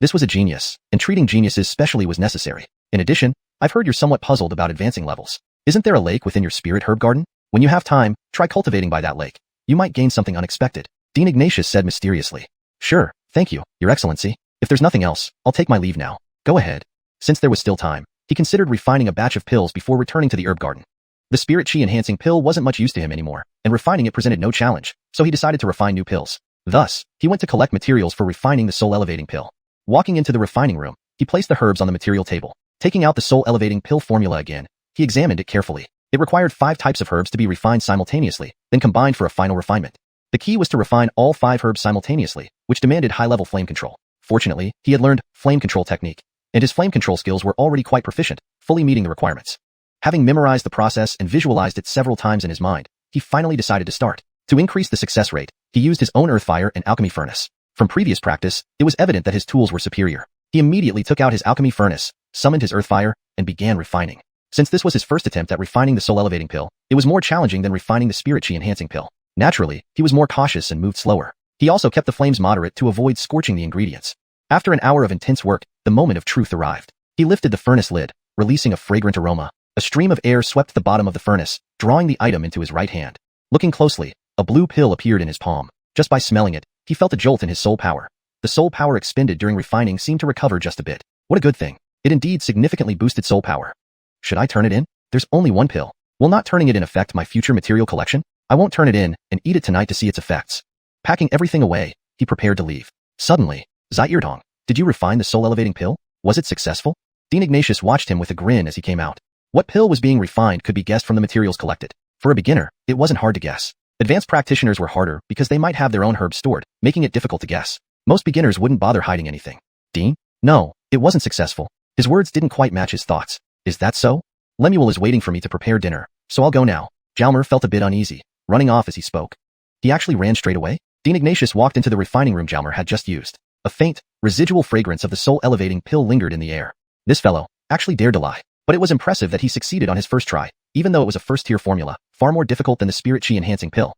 This was a genius, and treating geniuses specially was necessary. In addition, I've heard you're somewhat puzzled about advancing levels. Isn't there a lake within your spirit herb garden? When you have time, try cultivating by that lake. You might gain something unexpected. Dean Ignatius said mysteriously. Sure, thank you, Your Excellency. If there's nothing else, I'll take my leave now. Go ahead. Since there was still time, he considered refining a batch of pills before returning to the herb garden. The spirit chi enhancing pill wasn't much use to him anymore, and refining it presented no challenge, so he decided to refine new pills. Thus, he went to collect materials for refining the soul elevating pill. Walking into the refining room, he placed the herbs on the material table. Taking out the soul elevating pill formula again, he examined it carefully. It required 5 types of herbs to be refined simultaneously, then combined for a final refinement. The key was to refine all 5 herbs simultaneously, which demanded high-level flame control. Fortunately, he had learned flame control technique, and his flame control skills were already quite proficient, fully meeting the requirements. Having memorized the process and visualized it several times in his mind, he finally decided to start. To increase the success rate, he used his own earth fire and alchemy furnace. From previous practice, it was evident that his tools were superior. He immediately took out his alchemy furnace, summoned his earth fire, and began refining. Since this was his first attempt at refining the soul elevating pill, it was more challenging than refining the spirit chi enhancing pill. Naturally, he was more cautious and moved slower. He also kept the flames moderate to avoid scorching the ingredients. After an hour of intense work, the moment of truth arrived. He lifted the furnace lid, releasing a fragrant aroma. A stream of air swept the bottom of the furnace, drawing the item into his right hand. Looking closely, a blue pill appeared in his palm. Just by smelling it, he felt a jolt in his soul power. The soul power expended during refining seemed to recover just a bit. What a good thing. It indeed significantly boosted soul power. Should I turn it in? There's only 1 pill. Will not turning it in affect my future material collection? I won't turn it in and eat it tonight to see its effects. Packing everything away, he prepared to leave. Suddenly, EATER1, did you refine the soul-elevating pill? Was it successful? Dean Ignatius watched him with a grin as he came out. What pill was being refined could be guessed from the materials collected. For a beginner, it wasn't hard to guess. Advanced practitioners were harder because they might have their own herbs stored, making it difficult to guess. Most beginners wouldn't bother hiding anything. Dean? No, it wasn't successful. His words didn't quite match his thoughts. Is that so? Lemuel is waiting for me to prepare dinner, so I'll go now. Jalmer felt a bit uneasy, running off as he spoke. He actually ran straight away? Dean Ignatius walked into the refining room Jalmer had just used. A faint, residual fragrance of the soul-elevating pill lingered in the air. This fellow actually dared to lie. But it was impressive that he succeeded on his first try, even though it was a first-tier formula, far more difficult than the spirit chi-enhancing pill.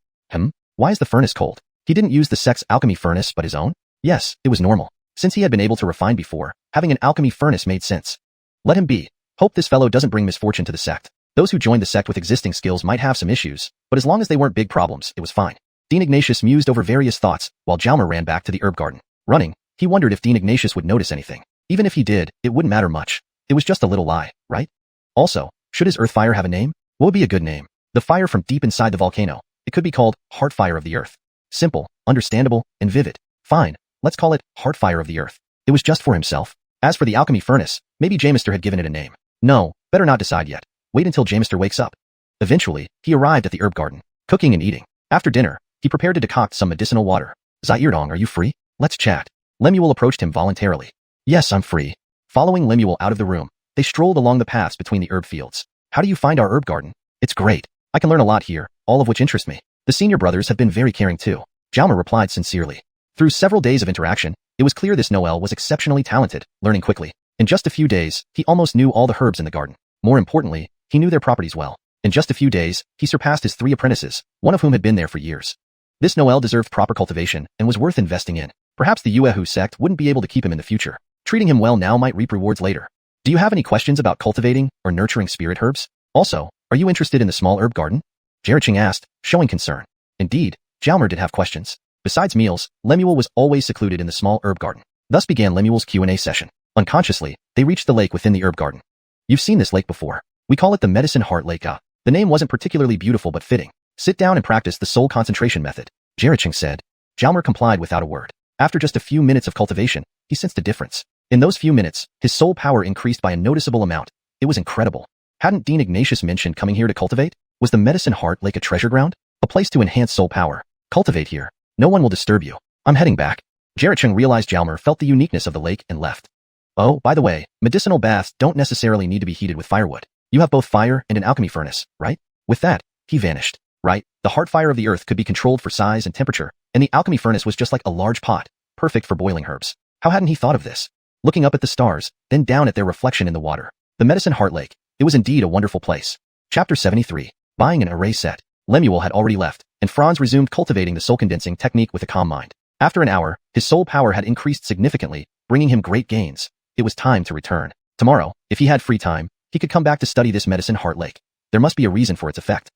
Why is the furnace cold? He didn't use the sect's alchemy furnace but his own? Yes, it was normal. Since he had been able to refine before, having an alchemy furnace made sense. Let him be. Hope this fellow doesn't bring misfortune to the sect. Those who joined the sect with existing skills might have some issues, but as long as they weren't big problems, it was fine. Dean Ignatius mused over various thoughts, while Jalmer ran back to the herb garden. Running, he wondered if Dean Ignatius would notice anything. Even if he did, it wouldn't matter much. It was just a little lie, right? Also, should his earth fire have a name? What would be a good name? The fire from deep inside the volcano. It could be called Heart Fire of the Earth. Simple, understandable, and vivid. Fine, let's call it Heart Fire of the Earth. It was just for himself. As for the alchemy furnace, maybe Jamister had given it a name. No, better not decide yet. Wait until Jamister wakes up. Eventually, he arrived at the herb garden, cooking and eating. After dinner, he prepared to decoct some medicinal water. EATER1, are you free? Let's chat. Lemuel approached him voluntarily. Yes, I'm free. Following Lemuel out of the room, they strolled along the paths between the herb fields. How do you find our herb garden? It's great. I can learn a lot here, all of which interest me. The senior brothers have been very caring too. Jalmer replied sincerely. Through several days of interaction, it was clear this Noel was exceptionally talented, learning quickly. In just a few days, he almost knew all the herbs in the garden. More importantly, he knew their properties well. In just a few days, he surpassed his 3 apprentices, one of whom had been there for years. This Noel deserved proper cultivation and was worth investing in. Perhaps the Yuehu sect wouldn't be able to keep him in the future. Treating him well now might reap rewards later. Do you have any questions about cultivating or nurturing spirit herbs? Also, are you interested in the small herb garden? Jeriching asked, showing concern. Indeed, Jalmer did have questions. Besides meals, Lemuel was always secluded in the small herb garden. Thus began Lemuel's Q&A session. Unconsciously, they reached the lake within the herb garden. You've seen this lake before. We call it the Medicine Heart Lake. The name wasn't particularly beautiful but fitting. Sit down and practice the soul concentration method, Jeriching said. Jalmer complied without a word. After just a few minutes of cultivation, he sensed a difference. In those few minutes, his soul power increased by a noticeable amount. It was incredible. Hadn't Dean Ignatius mentioned coming here to cultivate? Was the Medicine Heart Lake a treasure ground? A place to enhance soul power. Cultivate here. No one will disturb you. I'm heading back. Jeriching realized Jalmer felt the uniqueness of the lake and left. Oh, by the way, medicinal baths don't necessarily need to be heated with firewood. You have both fire and an alchemy furnace, right? With that, he vanished. Right, the heart fire of the earth could be controlled for size and temperature, and the alchemy furnace was just like a large pot, perfect for boiling herbs. How hadn't he thought of this? Looking up at the stars, then down at their reflection in the water. The Medicine Heart Lake. It was indeed a wonderful place. Chapter 73. Buying an array set. Lemuel had already left, and Franz resumed cultivating the soul condensing technique with a calm mind. After an hour, his soul power had increased significantly, bringing him great gains. It was time to return. Tomorrow, if he had free time, he could come back to study this Medicine Heart Lake. There must be a reason for its effect.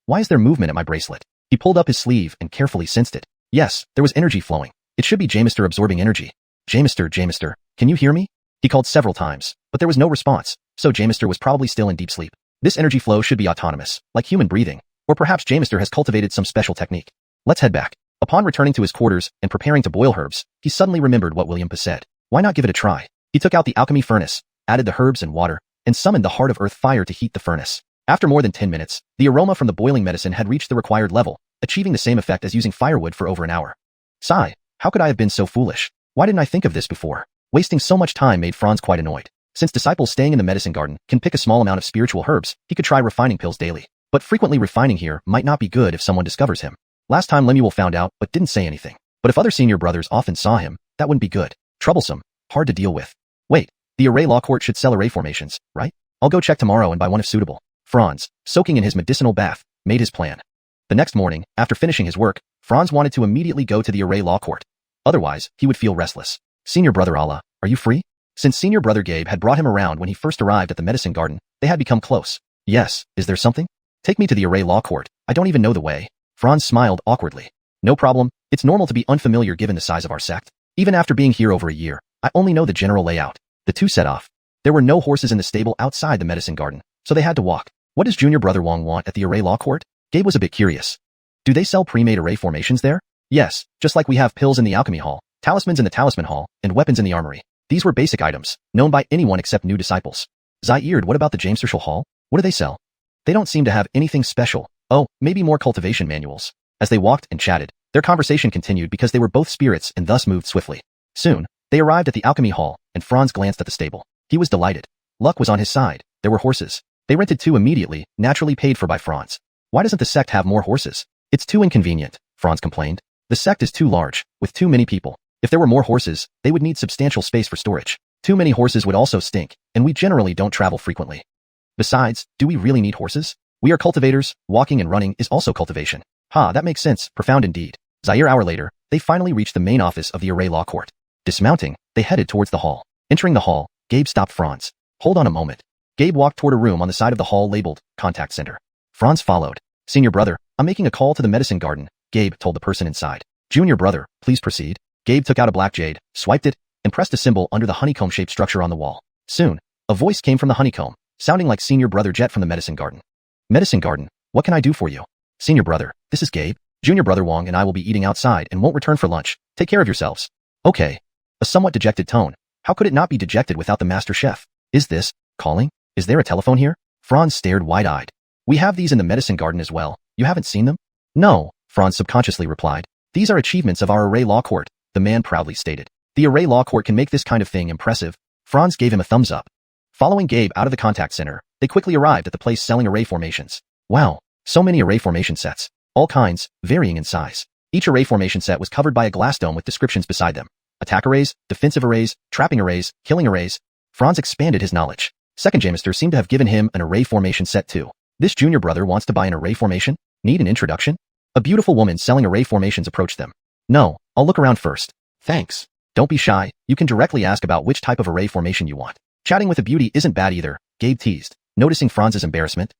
Why is there movement at my bracelet? He pulled up his sleeve and carefully sensed it. Yes, there was energy flowing. It should be Jamister absorbing energy. Jamister, can you hear me? He called several times, but there was no response, so Jamister was probably still in deep sleep. This energy flow should be autonomous, like human breathing, or perhaps Jamister has cultivated some special technique. Let's head back. Upon returning to his quarters and preparing to boil herbs, he suddenly remembered what William said. Why not give it a try? He took out the alchemy furnace, added the herbs and water, and summoned the Heart of Earth fire to heat the furnace. After more than 10 minutes, the aroma from the boiling medicine had reached the required level, achieving the same effect as using firewood for over an hour. Sigh, how could I have been so foolish? Why didn't I think of this before? Wasting so much time made Franz quite annoyed. Since disciples staying in the medicine garden can pick a small amount of spiritual herbs, he could try refining pills daily. But frequently refining here might not be good if someone discovers him. Last time Lemuel found out but didn't say anything. But if other senior brothers often saw him, that wouldn't be good. Troublesome, hard to deal with. Wait, the array law court should sell array formations, right? I'll go check tomorrow and buy one if suitable. Franz, soaking in his medicinal bath, made his plan. The next morning, after finishing his work, Franz wanted to immediately go to the array law court. Otherwise, he would feel restless. Senior brother Allah, are you free? Since senior brother Gabe had brought him around when he first arrived at the medicine garden, they had become close. Yes, is there something? Take me to the array law court. I don't even know the way. Franz smiled awkwardly. No problem, it's normal to be unfamiliar given the size of our sect. Even after being here over a year, I only know the general layout. The two set off. There were no horses in the stable outside the medicine garden, so they had to walk. What does junior brother Wong want at the array law court? Gabe was a bit curious. Do they sell pre-made array formations there? Yes, just like we have pills in the alchemy hall, talismans in the talisman hall, and weapons in the armory. These were basic items, known by anyone except new disciples. Zaire, what about the Jamestershall hall? What do they sell? They don't seem to have anything special. Oh, maybe more cultivation manuals. As they walked and chatted, their conversation continued because they were both spirits and thus moved swiftly. Soon, they arrived at the alchemy hall, and Franz glanced at the stable. He was delighted. Luck was on his side. There were horses. They rented 2 immediately, naturally paid for by Franz. Why doesn't the sect have more horses? It's too inconvenient, Franz complained. The sect is too large, with too many people. If there were more horses, they would need substantial space for storage. Too many horses would also stink, and we generally don't travel frequently. Besides, do we really need horses? We are cultivators, walking and running is also cultivation. That makes sense, profound indeed. Zaire hour later, they finally reached the main office of the Array Law Court. Dismounting, they headed towards the hall. Entering the hall, Gabe stopped Franz. Hold on a moment. Gabe walked toward a room on the side of the hall labeled Contact Center. Franz followed. Senior brother, I'm making a call to the medicine garden, Gabe told the person inside. Junior brother, please proceed. Gabe took out a black jade, swiped it, and pressed a symbol under the honeycomb-shaped structure on the wall. Soon, a voice came from the honeycomb, sounding like Senior Brother Jet from the medicine garden. Medicine garden, what can I do for you? Senior brother, this is Gabe. Junior brother Wong and I will be eating outside and won't return for lunch. Take care of yourselves. Okay. A somewhat dejected tone. How could it not be dejected without the master chef? Is this calling? Is there a telephone here? Franz stared wide-eyed. We have these in the medicine garden as well. You haven't seen them? No, Franz subconsciously replied. These are achievements of our Array Law Court, the man proudly stated. The Array Law Court can make this kind of thing impressive. Franz gave him a thumbs up. Following Gabe out of the contact center, they quickly arrived at the place selling array formations. Wow, so many array formation sets. All kinds, varying in size. Each array formation set was covered by a glass dome with descriptions beside them. Attack arrays, defensive arrays, trapping arrays, killing arrays. Franz expanded his knowledge. Second Jamester seemed to have given him an array formation set too. This junior brother wants to buy an array formation? Need an introduction? A beautiful woman selling array formations approached them. No, I'll look around first. Thanks. Don't be shy, you can directly ask about which type of array formation you want. Chatting with a beauty isn't bad either, Gabe teased, noticing Franz's embarrassment.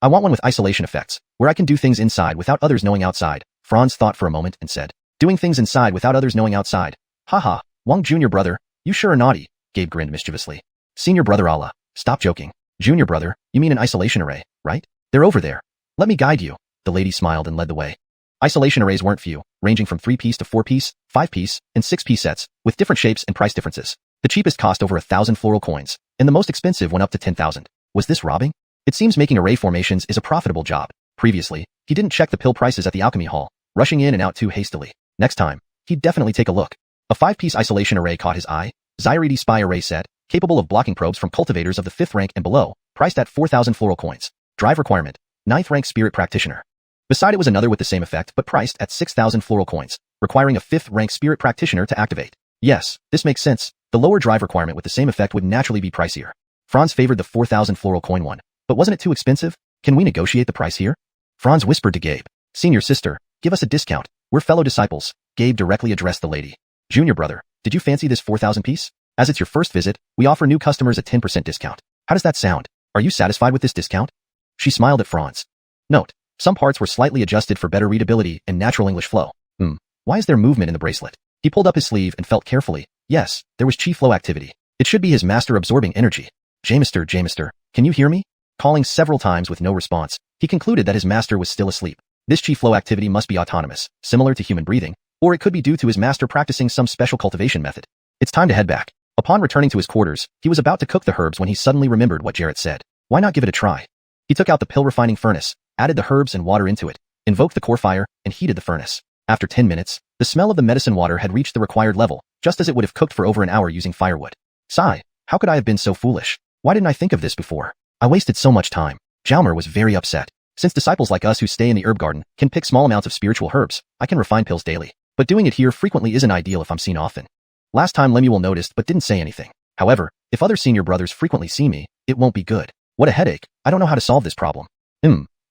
I want one with isolation effects, where I can do things inside without others knowing outside. Franz thought for a moment and said, doing things inside without others knowing outside. Haha, Wong junior brother, you sure are naughty, Gabe grinned mischievously. Senior brother Allah, stop joking. Junior brother, you mean an isolation array, right? They're over there. Let me guide you. The lady smiled and led the way. Isolation arrays weren't few, ranging from 3-piece to 4-piece, 5-piece, and 6-piece sets, with different shapes and price differences. The cheapest cost over 1,000 floral coins, and the most expensive went up to 10,000. Was this robbing? It seems making array formations is a profitable job. Previously, he didn't check the pill prices at the alchemy hall, rushing in and out too hastily. Next time, he'd definitely take a look. A 5-piece isolation array caught his eye. Zaire spy array set, capable of blocking probes from cultivators of the 5th rank and below, priced at 4,000 floral coins. Drive requirement, 9th rank spirit practitioner. Beside it was another with the same effect but priced at 6,000 floral coins, requiring a 5th rank spirit practitioner to activate. Yes, this makes sense. The lower drive requirement with the same effect would naturally be pricier. Franz favored the 4,000 floral coin one, but wasn't it too expensive? Can we negotiate the price here? Franz whispered to Gabe. Senior sister, give us a discount. We're fellow disciples. Gabe directly addressed the lady. Junior brother, did you fancy this 4,000 piece? As it's your first visit, we offer new customers a 10% discount. How does that sound? Are you satisfied with this discount? She smiled at Franz. Note, some parts were slightly adjusted for better readability and natural English flow. Why is there movement in the bracelet? He pulled up his sleeve and felt carefully. Yes, there was chi flow activity. It should be his master absorbing energy. Jamester, can you hear me? Calling several times with no response, he concluded that his master was still asleep. This chi flow activity must be autonomous, similar to human breathing, or it could be due to his master practicing some special cultivation method. It's time to head back. Upon returning to his quarters, he was about to cook the herbs when he suddenly remembered what Jarrett said. Why not give it a try? He took out the pill refining furnace, added the herbs and water into it, invoked the core fire, and heated the furnace. After 10 minutes, the smell of the medicine water had reached the required level, just as it would have cooked for over an hour using firewood. Sigh, how could I have been so foolish? Why didn't I think of this before? I wasted so much time. Jalmer was very upset. Since disciples like us who stay in the herb garden can pick small amounts of spiritual herbs, I can refine pills daily. But doing it here frequently isn't ideal if I'm seen often. Last time Lemuel noticed but didn't say anything. However, if other senior brothers frequently see me, it won't be good. What a headache. I don't know how to solve this problem.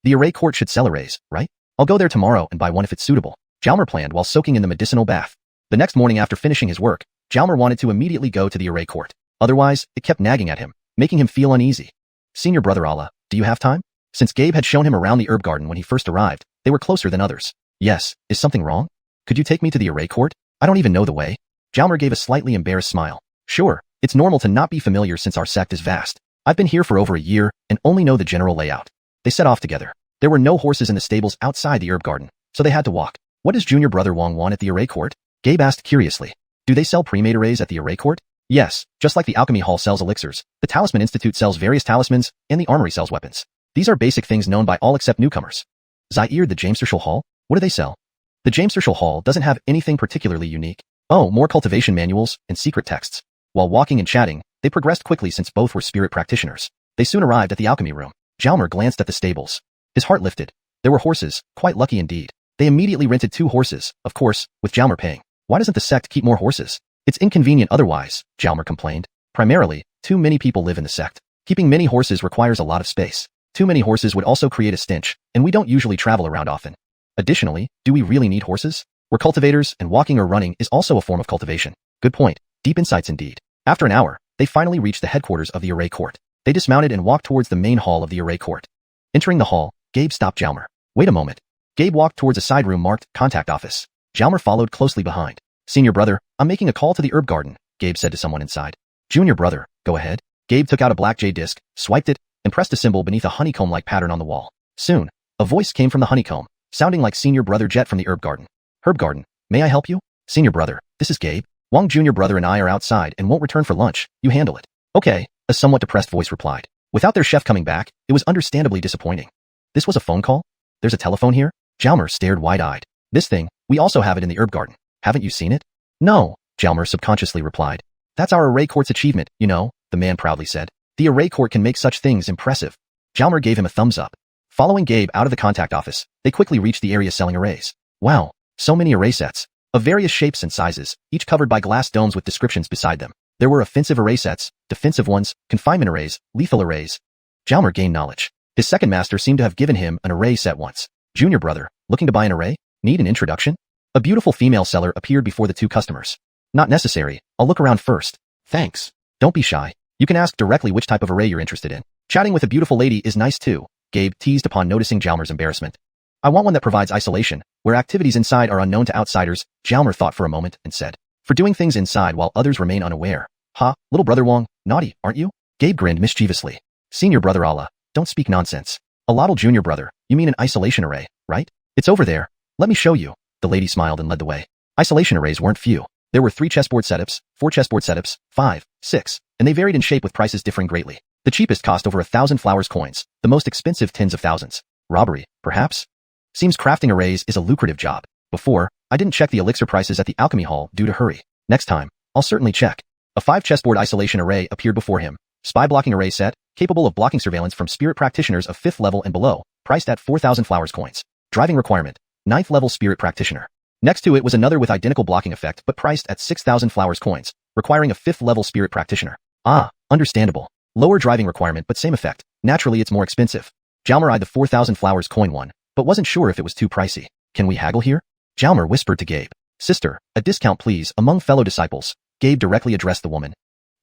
The array court should sell arrays, right? I'll go there tomorrow and buy one if it's suitable. Jalmer planned while soaking in the medicinal bath. The next morning after finishing his work, Jalmer wanted to immediately go to the array court. Otherwise, it kept nagging at him, making him feel uneasy. Senior brother Allah, do you have time? Since Gabe had shown him around the herb garden when he first arrived, they were closer than others. Yes, is something wrong? Could you take me to the array court? I don't even know the way. Jalmer gave a slightly embarrassed smile. Sure, it's normal to not be familiar since our sect is vast. I've been here for over a year and only know the general layout. They set off together. There were no horses in the stables outside the herb garden, so they had to walk. What does junior brother Wong want at the array court? Gabe asked curiously. Do they sell pre-made arrays at the array court? Yes, just like the alchemy hall sells elixirs, the Talisman Institute sells various talismans, and the armory sells weapons. These are basic things known by all except newcomers. Zaire, the Jamestershall Hall? What do they sell? The Jamestershall Hall doesn't have anything particularly unique. Oh, more cultivation manuals and secret texts. While walking and chatting, they progressed quickly since both were spirit practitioners. They soon arrived at the alchemy room. Jalmer glanced at the stables. His heart lifted. There were horses, quite lucky indeed. They immediately rented 2 horses, of course, with Jalmer paying. Why doesn't the sect keep more horses? It's inconvenient otherwise, Jalmer complained. Primarily, too many people live in the sect. Keeping many horses requires a lot of space. Too many horses would also create a stench, and we don't usually travel around often. Additionally, do we really need horses? We're cultivators, and walking or running is also a form of cultivation. Good point. Deep insights indeed. After an hour, they finally reached the headquarters of the array court. They dismounted and walked towards the main hall of the array court. Entering the hall, Gabe stopped Jalmer. Wait a moment. Gabe walked towards a side room marked Contact Office. Jalmer followed closely behind. Senior brother, I'm making a call to the herb garden, Gabe said to someone inside. Junior brother, go ahead. Gabe took out a black jade disc, swiped it, and pressed a symbol beneath a honeycomb-like pattern on the wall. Soon, a voice came from the honeycomb, sounding like Senior Brother Jet from the herb garden. Herb garden, may I help you? Senior brother, this is Gabe. Wong Junior brother and I are outside and won't return for lunch. You handle it. Okay, a somewhat depressed voice replied. Without their chef coming back, it was understandably disappointing. This was a phone call? There's a telephone here? Jalmer stared wide-eyed. This thing, we also have it in the herb garden. Haven't you seen it? No, Jalmer subconsciously replied. That's our array court's achievement, you know, the man proudly said. The array court can make such things impressive. Jalmer gave him a thumbs up. Following Gabe out of the contact office, they quickly reached the area selling arrays. Wow, so many array sets, of various shapes and sizes, each covered by glass domes with descriptions beside them. There were offensive array sets, defensive ones, confinement arrays, lethal arrays. Jalmer gained knowledge. His second master seemed to have given him an array set once. Junior brother, looking to buy an array? Need an introduction? A beautiful female seller appeared before the 2 customers. Not necessary, I'll look around first. Thanks. Don't be shy. You can ask directly which type of array you're interested in. Chatting with a beautiful lady is nice too, Gabe teased upon noticing Jalmer's embarrassment. I want one that provides isolation, where activities inside are unknown to outsiders, Jalmer thought for a moment and said. For doing things inside while others remain unaware. Ha, little brother Wong, naughty, aren't you? Gabe grinned mischievously. Senior brother Allah, don't speak nonsense. Alotl junior brother, you mean an isolation array, right? It's over there. Let me show you. The lady smiled and led the way. Isolation arrays weren't few. There were 3 chessboard setups, 4 chessboard setups, 5, 6, and they varied in shape with prices differing greatly. The cheapest cost over 1,000 flowers coins, the most expensive tens of thousands. Robbery, perhaps? Seems crafting arrays is a lucrative job. Before, I didn't check the elixir prices at the alchemy hall due to hurry. Next time, I'll certainly check. A 5 chessboard isolation array appeared before him. Spy blocking array set, capable of blocking surveillance from spirit practitioners of 5th level and below, priced at 4,000 flowers coins. Driving requirement, 9th level spirit practitioner. Next to it was another with identical blocking effect but priced at 6,000 flowers coins, requiring a 5th level spirit practitioner. Ah, understandable. Lower driving requirement but same effect. Naturally it's more expensive. Jalmer eyed the 4,000 flowers coin one, but wasn't sure if it was too pricey. Can we haggle here? Jalmer whispered to Gabe. Sister, a discount please among fellow disciples. Gabe directly addressed the woman.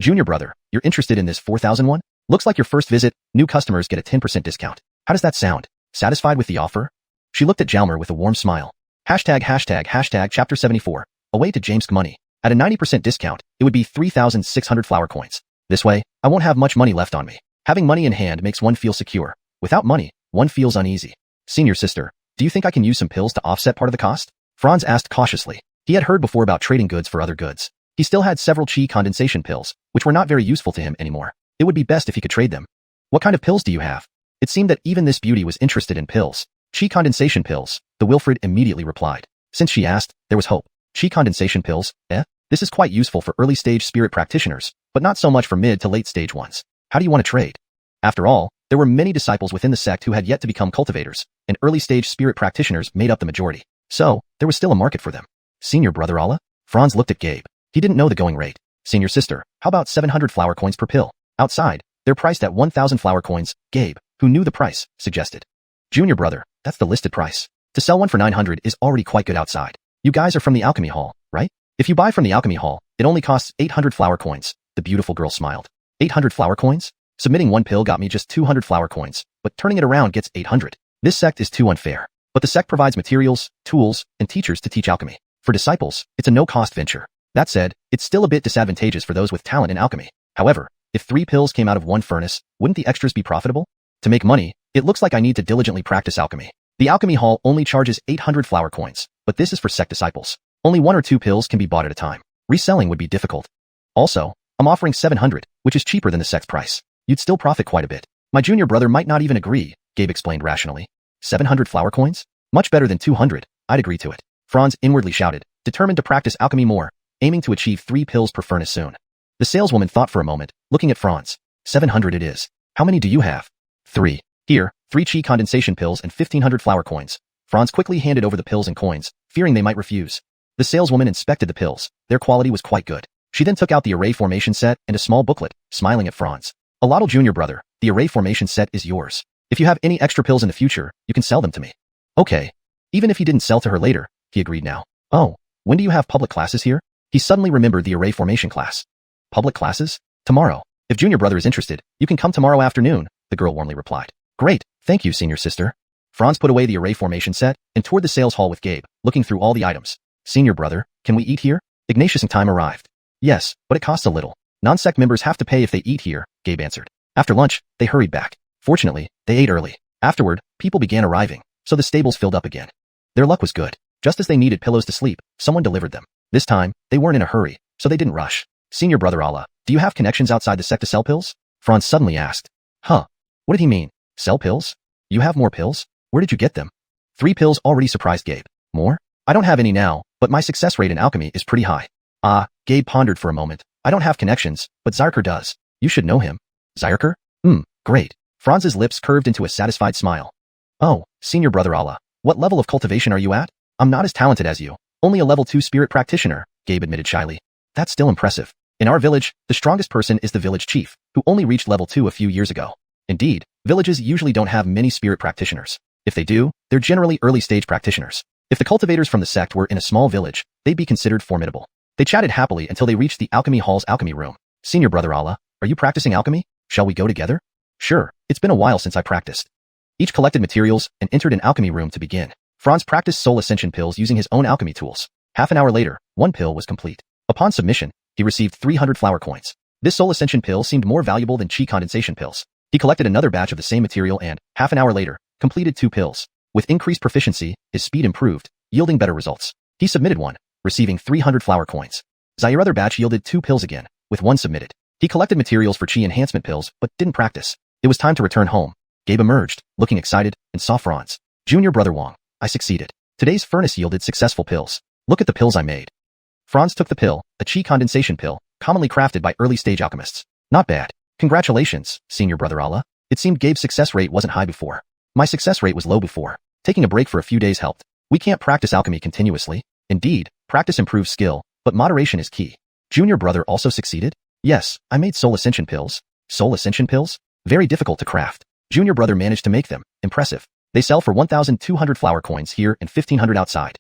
Junior brother, you're interested in this 4,000 one? Looks like your first visit, new customers get a 10% discount. How does that sound? Satisfied with the offer? She looked at Jalmer with a warm smile. Hashtag chapter 74. Away to Jamesk money. At a 90% discount, it would be 3,600 flower coins. This way, I won't have much money left on me. Having money in hand makes one feel secure. Without money, one feels uneasy. Senior sister, do you think I can use some pills to offset part of the cost? Franz asked cautiously. He had heard before about trading goods for other goods. He still had several chi condensation pills, which were not very useful to him anymore. It would be best if he could trade them. What kind of pills do you have? It seemed that even this beauty was interested in pills. Chi condensation pills, the Wilfred immediately replied. Since she asked, there was hope. Chi condensation pills, eh? This is quite useful for early-stage spirit practitioners, but not so much for mid to late-stage ones. How do you want to trade? After all, there were many disciples within the sect who had yet to become cultivators, and early-stage spirit practitioners made up the majority. So, there was still a market for them. Senior brother Allah? Franz looked at Gabe. He didn't know the going rate. Senior sister, how about 700 flower coins per pill? Outside, they're priced at 1,000 flower coins. Gabe, who knew the price, suggested. Junior brother, that's the listed price. To sell one for 900 is already quite good outside. You guys are from the alchemy hall, right? If you buy from the alchemy hall, it only costs 800 flower coins. The beautiful girl smiled. 800 flower coins? Submitting one pill got me just 200 flower coins, but turning it around gets 800. This sect is too unfair. But the sect provides materials, tools, and teachers to teach alchemy. For disciples, it's a no-cost venture. That said, it's still a bit disadvantageous for those with talent in alchemy. However, if 3 pills came out of one furnace, wouldn't the extras be profitable? To make money, It looks like I need to diligently practice alchemy. The alchemy hall only charges 800 flower coins, but this is for sect disciples. Only 1 or 2 pills can be bought at a time. Reselling would be difficult. Also, I'm offering 700, which is cheaper than the sect's price. You'd still profit quite a bit. My junior brother might not even agree, Gabe explained rationally. 700 flower coins? Much better than 200, I'd agree to it. Franz inwardly shouted, determined to practice alchemy more, aiming to achieve 3 pills per furnace soon. The saleswoman thought for a moment, looking at Franz. 700 it is. How many do you have? 3. Here, 3 chi condensation pills and 1500 flower coins. Franz quickly handed over the pills and coins, fearing they might refuse. The saleswoman inspected the pills. Their quality was quite good. She then took out the array formation set and a small booklet, smiling at Franz. Alotl junior brother, the array formation set is yours. If you have any extra pills in the future, you can sell them to me. Okay. Even if he didn't sell to her later, he agreed now. Oh, when do you have public classes here? He suddenly remembered the array formation class. Public classes? Tomorrow. If junior brother is interested, you can come tomorrow afternoon, the girl warmly replied. Great, thank you, senior sister. Franz put away the array formation set and toured the sales hall with Gabe, looking through all the items. Senior brother, can we eat here? Ignatius and time arrived. Yes, but it costs a little. Non-sect members have to pay if they eat here, Gabe answered. After lunch, they hurried back. Fortunately, they ate early. Afterward, people began arriving, so the stables filled up again. Their luck was good. Just as they needed pillows to sleep, someone delivered them. This time, they weren't in a hurry, so they didn't rush. Senior brother Allah, do you have connections outside the sect to sell pills? Franz suddenly asked. Huh? What did he mean? Sell pills? You have more pills? Where did you get them? 3 pills already surprised Gabe. More? I don't have any now, but my success rate in alchemy is pretty high. Gabe pondered for a moment. I don't have connections, but Zyrker does. You should know him. Zyrker? Great. Franz's lips curved into a satisfied smile. Oh, senior brother Allah, what level of cultivation are you at? I'm not as talented as you. Only a level 2 spirit practitioner, Gabe admitted shyly. That's still impressive. In our village, the strongest person is the village chief, who only reached level 2 a few years ago. Indeed, villages usually don't have many spirit practitioners. If they do, they're generally early-stage practitioners. If the cultivators from the sect were in a small village, they'd be considered formidable. They chatted happily until they reached the alchemy hall's alchemy room. Senior brother Allah, are you practicing alchemy? Shall we go together? Sure, it's been a while since I practiced. Each collected materials and entered an alchemy room to begin. Franz practiced soul ascension pills using his own alchemy tools. Half an hour later, 1 pill was complete. Upon submission, he received 300 flower coins. This soul ascension pill seemed more valuable than chi condensation pills. He collected another batch of the same material and, half an hour later, completed 2 pills. With increased proficiency, his speed improved, yielding better results. He submitted 1, receiving 300 flower coins. Zaire other batch yielded 2 pills again, with 1 submitted. He collected materials for chi enhancement pills, but didn't practice. It was time to return home. Gabe emerged, looking excited, and saw Franz. Junior brother Wong, I succeeded. Today's furnace yielded successful pills. Look at the pills I made. Franz took the pill, a chi condensation pill, commonly crafted by early-stage alchemists. Not bad. Congratulations, senior brother Allah. It seemed Gabe's success rate wasn't high before. My success rate was low before. Taking a break for a few days helped. We can't practice alchemy continuously. Indeed, practice improves skill, but moderation is key. Junior brother also succeeded? Yes, I made soul ascension pills. Soul ascension pills? Very difficult to craft. Junior brother managed to make them. Impressive. They sell for 1,200 flower coins here and 1,500 outside.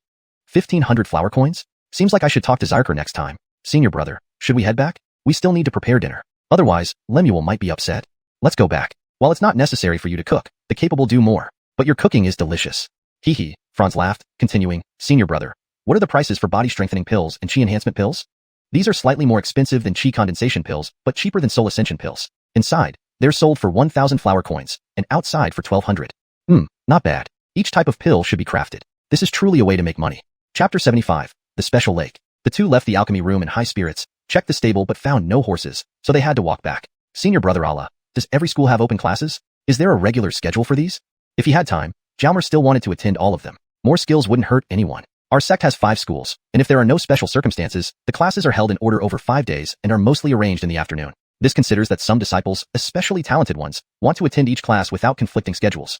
1,500 flower coins? Seems like I should talk to Zyrker next time. Senior brother, should we head back? We still need to prepare dinner. Otherwise, Lemuel might be upset. Let's go back. While it's not necessary for you to cook, the capable do more. But your cooking is delicious. Hee hee, Franz laughed, continuing, senior brother, what are the prices for body strengthening pills and chi enhancement pills? These are slightly more expensive than chi condensation pills, but cheaper than soul ascension pills. Inside, they're sold for 1,000 flower coins, and outside for 1,200. Not bad. Each type of pill should be crafted. This is truly a way to make money. Chapter 75, The Special Lake. The two left the alchemy room in high spirits, checked the stable but found no horses, so they had to walk back. Senior brother Allah, does every school have open classes? Is there a regular schedule for these? If he had time, Jalmer still wanted to attend all of them. More skills wouldn't hurt anyone. Our sect has 5 schools, and if there are no special circumstances, the classes are held in order over 5 days and are mostly arranged in the afternoon. This considers that some disciples, especially talented ones, want to attend each class without conflicting schedules.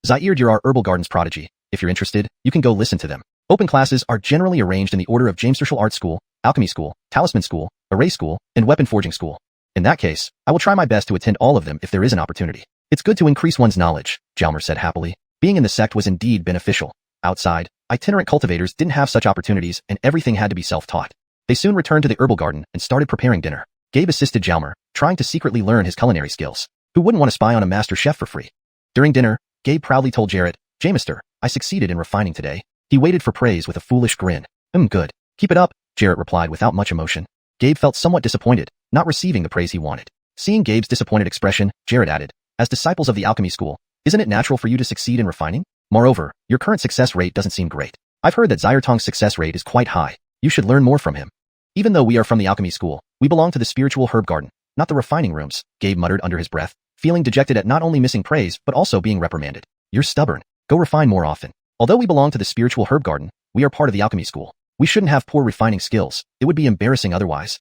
Zaire, you're our Herbal Gardens prodigy. If you're interested, you can go listen to them. Open classes are generally arranged in the order of James Martial Arts School, Alchemy School, Talisman School, Array School, and Weapon Forging School. In that case, I will try my best to attend all of them if there is an opportunity. It's good to increase one's knowledge, Jalmer said happily. Being in the sect was indeed beneficial. Outside, itinerant cultivators didn't have such opportunities and everything had to be self-taught. They soon returned to the herbal garden and started preparing dinner. Gabe assisted Jalmer, trying to secretly learn his culinary skills. Who wouldn't want to spy on a master chef for free? During dinner, Gabe proudly told Jarrett, Jamister, I succeeded in refining today. He waited for praise with a foolish grin. Good. Keep it up, Jarrett replied without much emotion. Gabe felt somewhat disappointed, not receiving the praise he wanted. Seeing Gabe's disappointed expression, Jarrett added, as disciples of the alchemy school, Isn't it natural for you to succeed in refining? Moreover, your current success rate doesn't seem great. I've heard that Zyrtong's success rate is quite high. You should learn more from him. Even though we are from the alchemy school, we belong to the spiritual herb garden, not the refining rooms, Gabe muttered under his breath, feeling dejected at not only missing praise but also being reprimanded. You're stubborn. Go refine more often. Although we belong to the spiritual herb garden, we are part of the alchemy school. We shouldn't have poor refining skills. It would be embarrassing otherwise.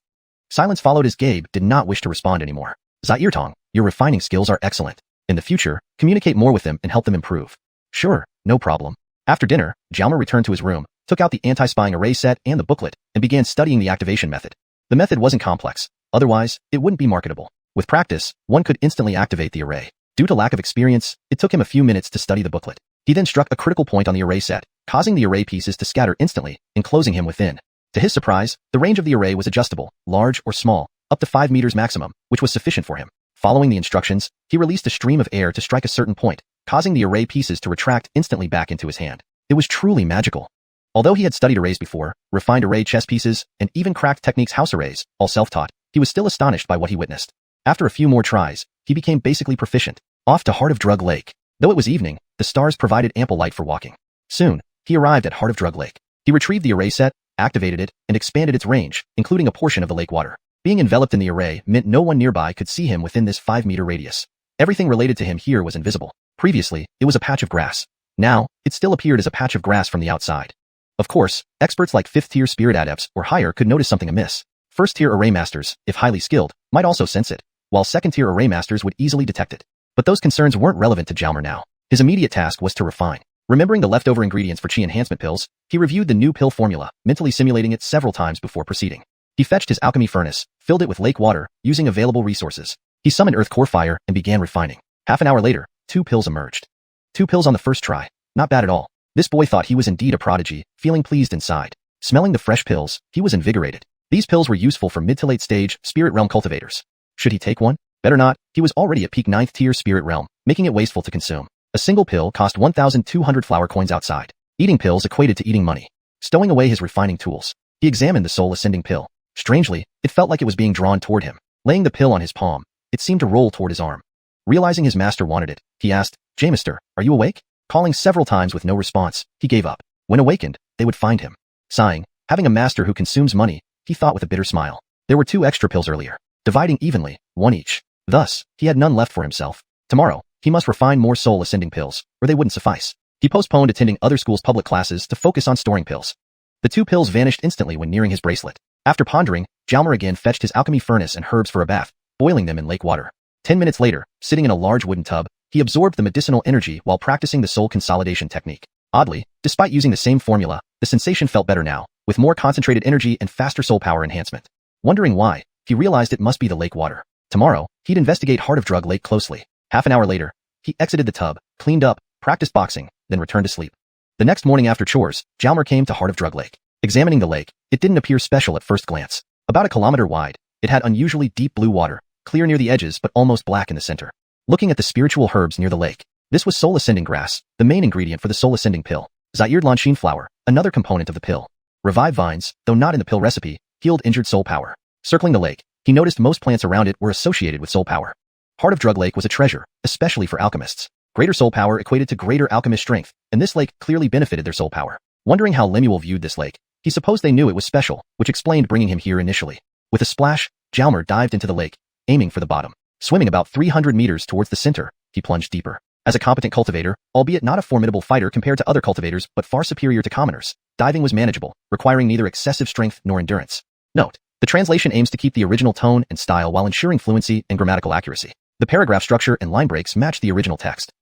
Silence followed as Gabe did not wish to respond anymore. Zyrtong, your refining skills are excellent. In the future, communicate more with them and help them improve. Sure, no problem. After dinner, Jalmer returned to his room, took out the anti-spying array set and the booklet, and began studying the activation method. The method wasn't complex. Otherwise, it wouldn't be marketable. With practice, one could instantly activate the array. Due to lack of experience, it took him a few minutes to study the booklet. He then struck a critical point on the array set, causing the array pieces to scatter instantly, enclosing him within. To his surprise, the range of the array was adjustable, large or small, up to 5 meters maximum, which was sufficient for him. Following the instructions, he released a stream of air to strike a certain point, causing the array pieces to retract instantly back into his hand. It was truly magical. Although he had studied arrays before, refined array chess pieces, and even cracked techniques house arrays, all self-taught, he was still astonished by what he witnessed. After a few more tries, he became basically proficient. Off to Heart of Drug Lake. Though it was evening, the stars provided ample light for walking. Soon, he arrived at Heart of Drug Lake. He retrieved the array set, activated it, and expanded its range, including a portion of the lake water. Being enveloped in the array meant no one nearby could see him within this 5-meter radius. Everything related to him here was invisible. Previously, it was a patch of grass. Now, it still appeared as a patch of grass from the outside. Of course, experts like 5th-tier spirit adepts or higher could notice something amiss. 1st-tier array masters, if highly skilled, might also sense it, while 2nd-tier array masters would easily detect it. But those concerns weren't relevant to Jalmer now. His immediate task was to refine. Remembering the leftover ingredients for chi enhancement pills, he reviewed the new pill formula, mentally simulating it several times before proceeding. He fetched his alchemy furnace, filled it with lake water, using available resources. He summoned earth core fire and began refining. Half an hour later, 2 pills emerged. 2 pills on the first try. Not bad at all. This boy thought he was indeed a prodigy, feeling pleased inside. Smelling the fresh pills, he was invigorated. These pills were useful for mid to late stage spirit realm cultivators. Should he take one? Better not. He was already at peak 9th tier spirit realm, making it wasteful to consume. A single pill cost 1,200 flower coins outside. Eating pills equated to eating money. Stowing away his refining tools, he examined the soul ascending pill. Strangely, it felt like it was being drawn toward him. Laying the pill on his palm, it seemed to roll toward his arm. Realizing his master wanted it, he asked, "Jamister, are you awake?" Calling several times with no response, he gave up. When awakened, they would find him. Sighing, having a master who consumes money, he thought with a bitter smile. There were 2 extra pills earlier, dividing evenly, 1 each. Thus, he had none left for himself. Tomorrow, he must refine more soul ascending pills, or they wouldn't suffice. He postponed attending other schools' public classes to focus on storing pills. The 2 pills vanished instantly when nearing his bracelet. After pondering, Jalmer again fetched his alchemy furnace and herbs for a bath, boiling them in lake water. 10 minutes later, sitting in a large wooden tub, he absorbed the medicinal energy while practicing the soul consolidation technique. Oddly, despite using the same formula, the sensation felt better now, with more concentrated energy and faster soul power enhancement. Wondering why, he realized it must be the lake water. Tomorrow, he'd investigate Heart of Drug Lake closely. Half an hour later, he exited the tub, cleaned up, practiced boxing, then returned to sleep. The next morning after chores, Jalmer came to Heart of Drug Lake. Examining the lake, it didn't appear special at first glance. About a kilometer wide, it had unusually deep blue water, clear near the edges but almost black in the center. Looking at the spiritual herbs near the lake, this was soul ascending grass, the main ingredient for the soul ascending pill. Zyrtong flower, another component of the pill. Revive vines, though not in the pill recipe, healed injured soul power. Circling the lake, he noticed most plants around it were associated with soul power. Heart of Drug Lake was a treasure, especially for alchemists. Greater soul power equated to greater alchemist strength, and this lake clearly benefited their soul power. Wondering how Lemuel viewed this lake, he supposed they knew it was special, which explained bringing him here initially. With a splash, Jalmer dived into the lake, aiming for the bottom. Swimming about 300 meters towards the center, he plunged deeper. As a competent cultivator, albeit not a formidable fighter compared to other cultivators but far superior to commoners, diving was manageable, requiring neither excessive strength nor endurance. Note: the translation aims to keep the original tone and style while ensuring fluency and grammatical accuracy. The paragraph structure and line breaks match the original text.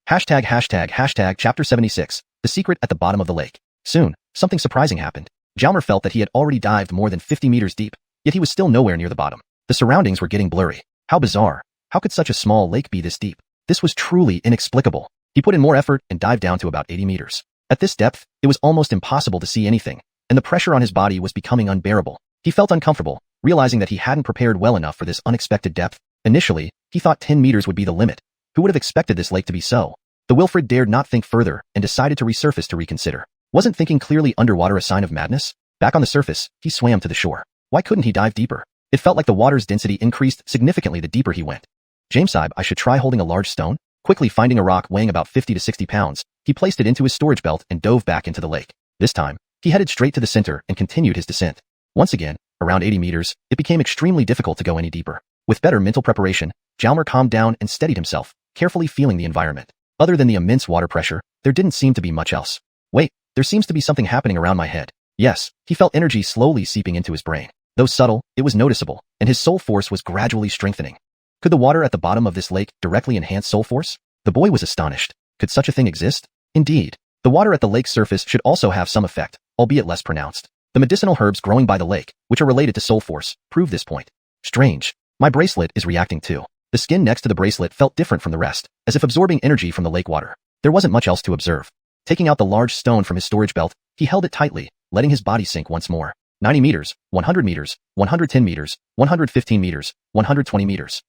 ####Chapter 76, The Secret at the Bottom of the Lake. Soon, something surprising happened. Jalmer felt that he had already dived more than 50 meters deep, yet he was still nowhere near the bottom. The surroundings were getting blurry. How bizarre. How could such a small lake be this deep? This was truly inexplicable. He put in more effort and dived down to about 80 meters. At this depth, it was almost impossible to see anything, and the pressure on his body was becoming unbearable. He felt uncomfortable, realizing that he hadn't prepared well enough for this unexpected depth. Initially, he thought 10 meters would be the limit. Who would have expected this lake to be so? The Wilfred dared not think further and decided to resurface to reconsider. Wasn't thinking clearly underwater a sign of madness? Back on the surface, he swam to the shore. Why couldn't he dive deeper? It felt like the water's density increased significantly the deeper he went. "Jamesaib, I should try holding a large stone?" Quickly finding a rock weighing about 50 to 60 pounds, he placed it into his storage belt and dove back into the lake. This time, he headed straight to the center and continued his descent. Once again, around 80 meters, it became extremely difficult to go any deeper. With better mental preparation, Jalmer calmed down and steadied himself, carefully feeling the environment. Other than the immense water pressure, there didn't seem to be much else. Wait, there seems to be something happening around my head. Yes, he felt energy slowly seeping into his brain. Though subtle, it was noticeable, and his soul force was gradually strengthening. Could the water at the bottom of this lake directly enhance soul force? The boy was astonished. Could such a thing exist? Indeed. The water at the lake's surface should also have some effect, albeit less pronounced. The medicinal herbs growing by the lake, which are related to soul force, prove this point. Strange. My bracelet is reacting too. The skin next to the bracelet felt different from the rest, as if absorbing energy from the lake water. There wasn't much else to observe. Taking out the large stone from his storage belt, he held it tightly, letting his body sink once more. 90 meters, 100 meters, 110 meters, 115 meters, 120 meters.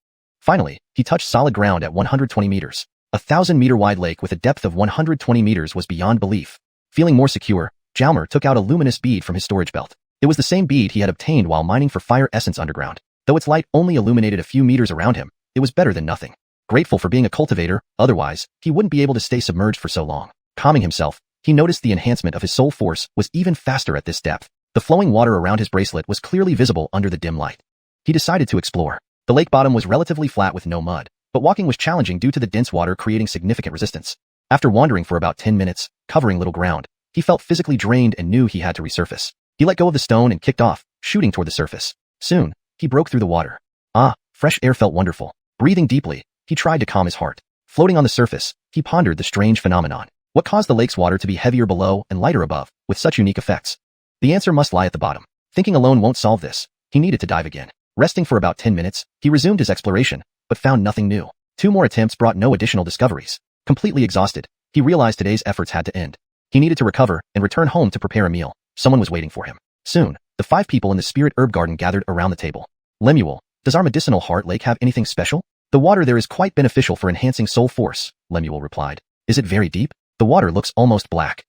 Finally, he touched solid ground at 120 meters. A 1,000-meter-wide lake with a depth of 120 meters was beyond belief. Feeling more secure, Jalmer took out a luminous bead from his storage belt. It was the same bead he had obtained while mining for fire essence underground. Though its light only illuminated a few meters around him, it was better than nothing. Grateful for being a cultivator, otherwise, he wouldn't be able to stay submerged for so long. Calming himself, he noticed the enhancement of his soul force was even faster at this depth. The flowing water around his bracelet was clearly visible under the dim light. He decided to explore. The lake bottom was relatively flat with no mud, but walking was challenging due to the dense water creating significant resistance. After wandering for about 10 minutes, covering little ground, he felt physically drained and knew he had to resurface. He let go of the stone and kicked off, shooting toward the surface. Soon, he broke through the water. Ah, fresh air felt wonderful. Breathing deeply, he tried to calm his heart. Floating on the surface, he pondered the strange phenomenon. What caused the lake's water to be heavier below and lighter above, with such unique effects? The answer must lie at the bottom. Thinking alone won't solve this. He needed to dive again. Resting for about 10 minutes, he resumed his exploration, but found nothing new. 2 more attempts brought no additional discoveries. Completely exhausted, he realized today's efforts had to end. He needed to recover and return home to prepare a meal. Someone was waiting for him. Soon, the 5 people in the spirit herb garden gathered around the table. Lemuel, does our medicinal heart lake have anything special? The water there is quite beneficial for enhancing soul force, Lemuel replied. Is it very deep? The water looks almost black.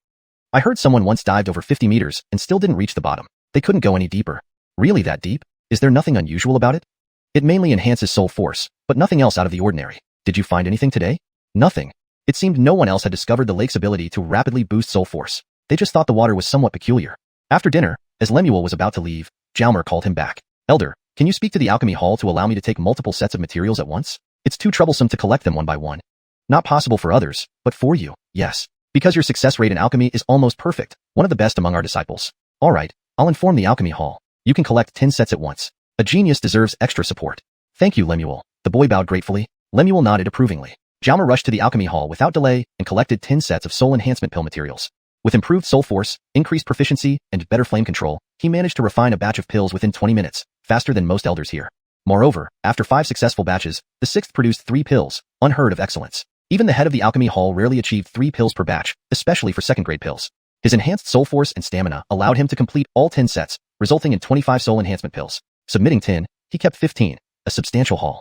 I heard someone once dived over 50 meters and still didn't reach the bottom. They couldn't go any deeper. Really that deep? Is there nothing unusual about it? It mainly enhances soul force, but nothing else out of the ordinary. Did you find anything today? Nothing. It seemed no one else had discovered the lake's ability to rapidly boost soul force. They just thought the water was somewhat peculiar. After dinner, as Lemuel was about to leave, Jalmer called him back. Elder, can you speak to the alchemy hall to allow me to take multiple sets of materials at once? It's too troublesome to collect them one by one. Not possible for others, but for you, yes. Because your success rate in alchemy is almost perfect, one of the best among our disciples. All right, I'll inform the alchemy hall. You can collect 10 sets at once. A genius deserves extra support. Thank you, Lemuel. The boy bowed gratefully. Lemuel nodded approvingly. Jalmer rushed to the alchemy hall without delay and collected 10 sets of soul enhancement pill materials. With improved soul force, increased proficiency, and better flame control, he managed to refine a batch of pills within 20 minutes, faster than most elders here. Moreover, after 5 successful batches, the 6th produced 3 pills, unheard of excellence. Even the head of the alchemy hall rarely achieved 3 pills per batch, especially for second-grade pills. His enhanced soul force and stamina allowed him to complete all 10 sets, resulting in 25 soul enhancement pills. Submitting 10, he kept 15, a substantial haul.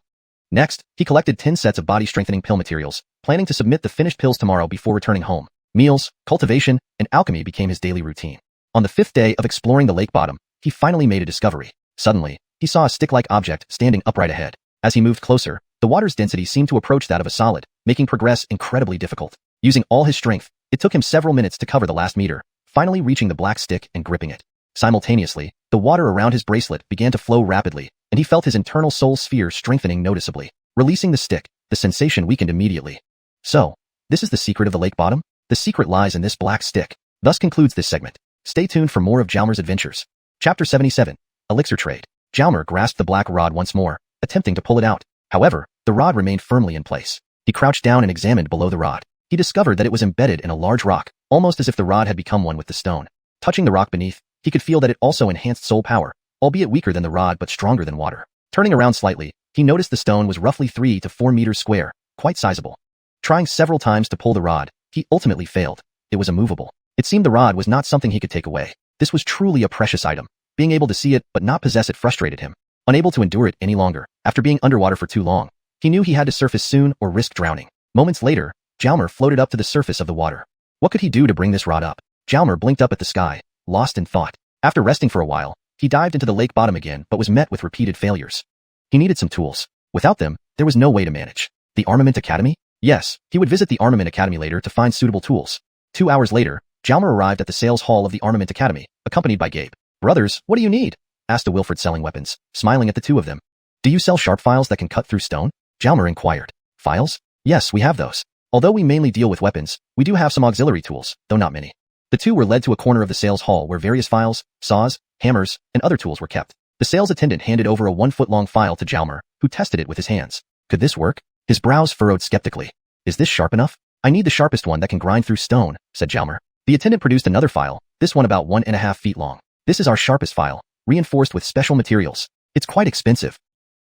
Next, he collected 10 sets of body-strengthening pill materials, planning to submit the finished pills tomorrow before returning home. Meals, cultivation, and alchemy became his daily routine. On the 5th day of exploring the lake bottom, he finally made a discovery. Suddenly, he saw a stick-like object standing upright ahead. As he moved closer, the water's density seemed to approach that of a solid, making progress incredibly difficult. Using all his strength, it took him several minutes to cover the last meter, finally reaching the black stick and gripping it. Simultaneously, the water around his bracelet began to flow rapidly, and he felt his internal soul sphere strengthening noticeably. Releasing the stick, the sensation weakened immediately. So, this is the secret of the lake bottom? The secret lies in this black stick. Thus concludes this segment. Stay tuned for more of Jalmer's adventures. Chapter 77. Elixir Trade. Jalmer grasped the black rod once more, attempting to pull it out. However, the rod remained firmly in place. He crouched down and examined below the rod. He discovered that it was embedded in a large rock, almost as if the rod had become one with the stone. Touching the rock beneath, he could feel that it also enhanced soul power, albeit weaker than the rod but stronger than water. Turning around slightly, he noticed the stone was roughly 3 to 4 meters square, quite sizable. Trying several times to pull the rod, he ultimately failed. It was immovable. It seemed the rod was not something he could take away. This was truly a precious item. Being able to see it but not possess it frustrated him. Unable to endure it any longer, after being underwater for too long, he knew he had to surface soon or risk drowning. Moments later, Jalmer floated up to the surface of the water. What could he do to bring this rod up? Jalmer blinked up at the sky, lost in thought. After resting for a while, he dived into the lake bottom again but was met with repeated failures. He needed some tools. Without them, there was no way to manage. The Armament Academy? Yes, he would visit the Armament Academy later to find suitable tools. 2 hours later, Jalmer arrived at the sales hall of the Armament Academy, accompanied by Gabe. Brothers, what do you need? Asked a Wilfred selling weapons, smiling at the two of them. Do you sell sharp files that can cut through stone? Jalmer inquired. Files? Yes, we have those. Although we mainly deal with weapons, we do have some auxiliary tools, though not many. The two were led to a corner of the sales hall where various files, saws, hammers, and other tools were kept. The sales attendant handed over a 1-foot-long file to Jalmer, who tested it with his hands. Could this work? His brows furrowed skeptically. Is this sharp enough? I need the sharpest one that can grind through stone, said Jalmer. The attendant produced another file, this one about 1.5 feet long. This is our sharpest file, reinforced with special materials. It's quite expensive.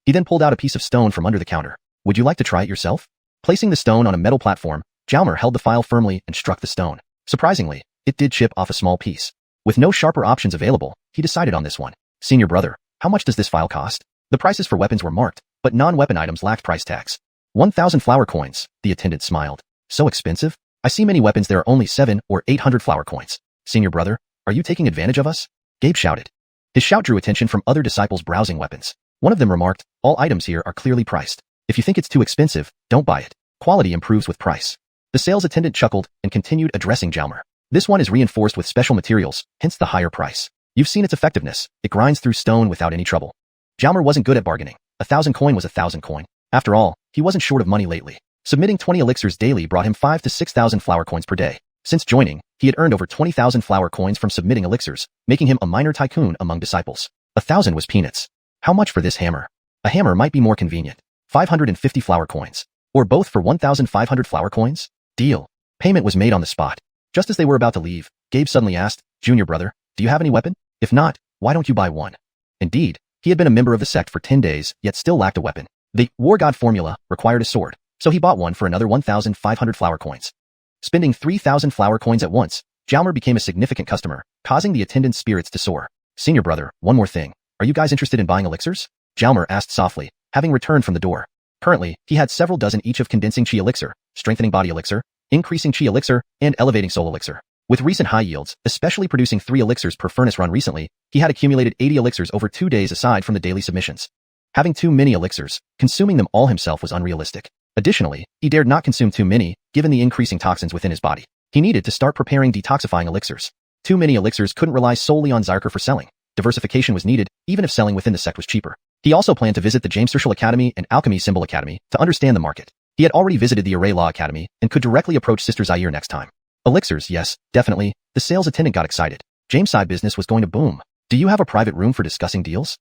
He then pulled out a piece of stone from under the counter. Would you like to try it yourself? Placing the stone on a metal platform, Jalmer held the file firmly and struck the stone. Surprisingly, it did chip off a small piece. With no sharper options available, he decided on this one. Senior brother, how much does this file cost? The prices for weapons were marked, but non-weapon items lacked price tags. 1,000 flower coins, the attendant smiled. So expensive? I see many weapons there are only 700 or 800 flower coins. Senior brother, are you taking advantage of us? Gabe shouted. His shout drew attention from other disciples browsing weapons. One of them remarked, all items here are clearly priced. If you think it's too expensive, don't buy it. Quality improves with price. The sales attendant chuckled and continued addressing Jalmer. This one is reinforced with special materials, hence the higher price. You've seen its effectiveness. It grinds through stone without any trouble. Jalmer wasn't good at bargaining. 1,000 coin was 1,000 coin. After all, he wasn't short of money lately. Submitting 20 elixirs daily brought him 5,000 to 6,000 flower coins per day. Since joining, he had earned over 20,000 flower coins from submitting elixirs, making him a minor tycoon among disciples. 1,000 was peanuts. How much for this hammer? A hammer might be more convenient. 550 flower coins. Or both for 1,500 flower coins? Deal. Payment was made on the spot. Just as they were about to leave, Gabe suddenly asked, Junior brother, do you have any weapon? If not, why don't you buy one? Indeed, he had been a member of the sect for 10 days, yet still lacked a weapon. The War God formula required a sword, so he bought one for another 1,500 flower coins. Spending 3,000 flower coins at once, Jalmer became a significant customer, causing the attendant's spirits to soar. Senior brother, one more thing. Are you guys interested in buying elixirs? Jalmer asked softly, having returned from the door. Currently, he had several dozen each of condensing chi elixir, strengthening body elixir, increasing chi elixir, and elevating soul elixir. With recent high yields, especially producing 3 elixirs per furnace run recently, he had accumulated 80 elixirs over 2 days aside from the daily submissions. Having too many elixirs, consuming them all himself was unrealistic. Additionally, he dared not consume too many, given the increasing toxins within his body. He needed to start preparing detoxifying elixirs. Too many elixirs couldn't rely solely on Zyrker for selling. Diversification was needed, even if selling within the sect was cheaper. He also planned to visit the Misfortune Academy and Alchemy Symbol Academy to understand the market. He had already visited the Array Law Academy and could directly approach Sister Zaire next time. Elixirs, yes, definitely. The sales attendant got excited. James' side business was going to boom. Do you have a private room for discussing deals?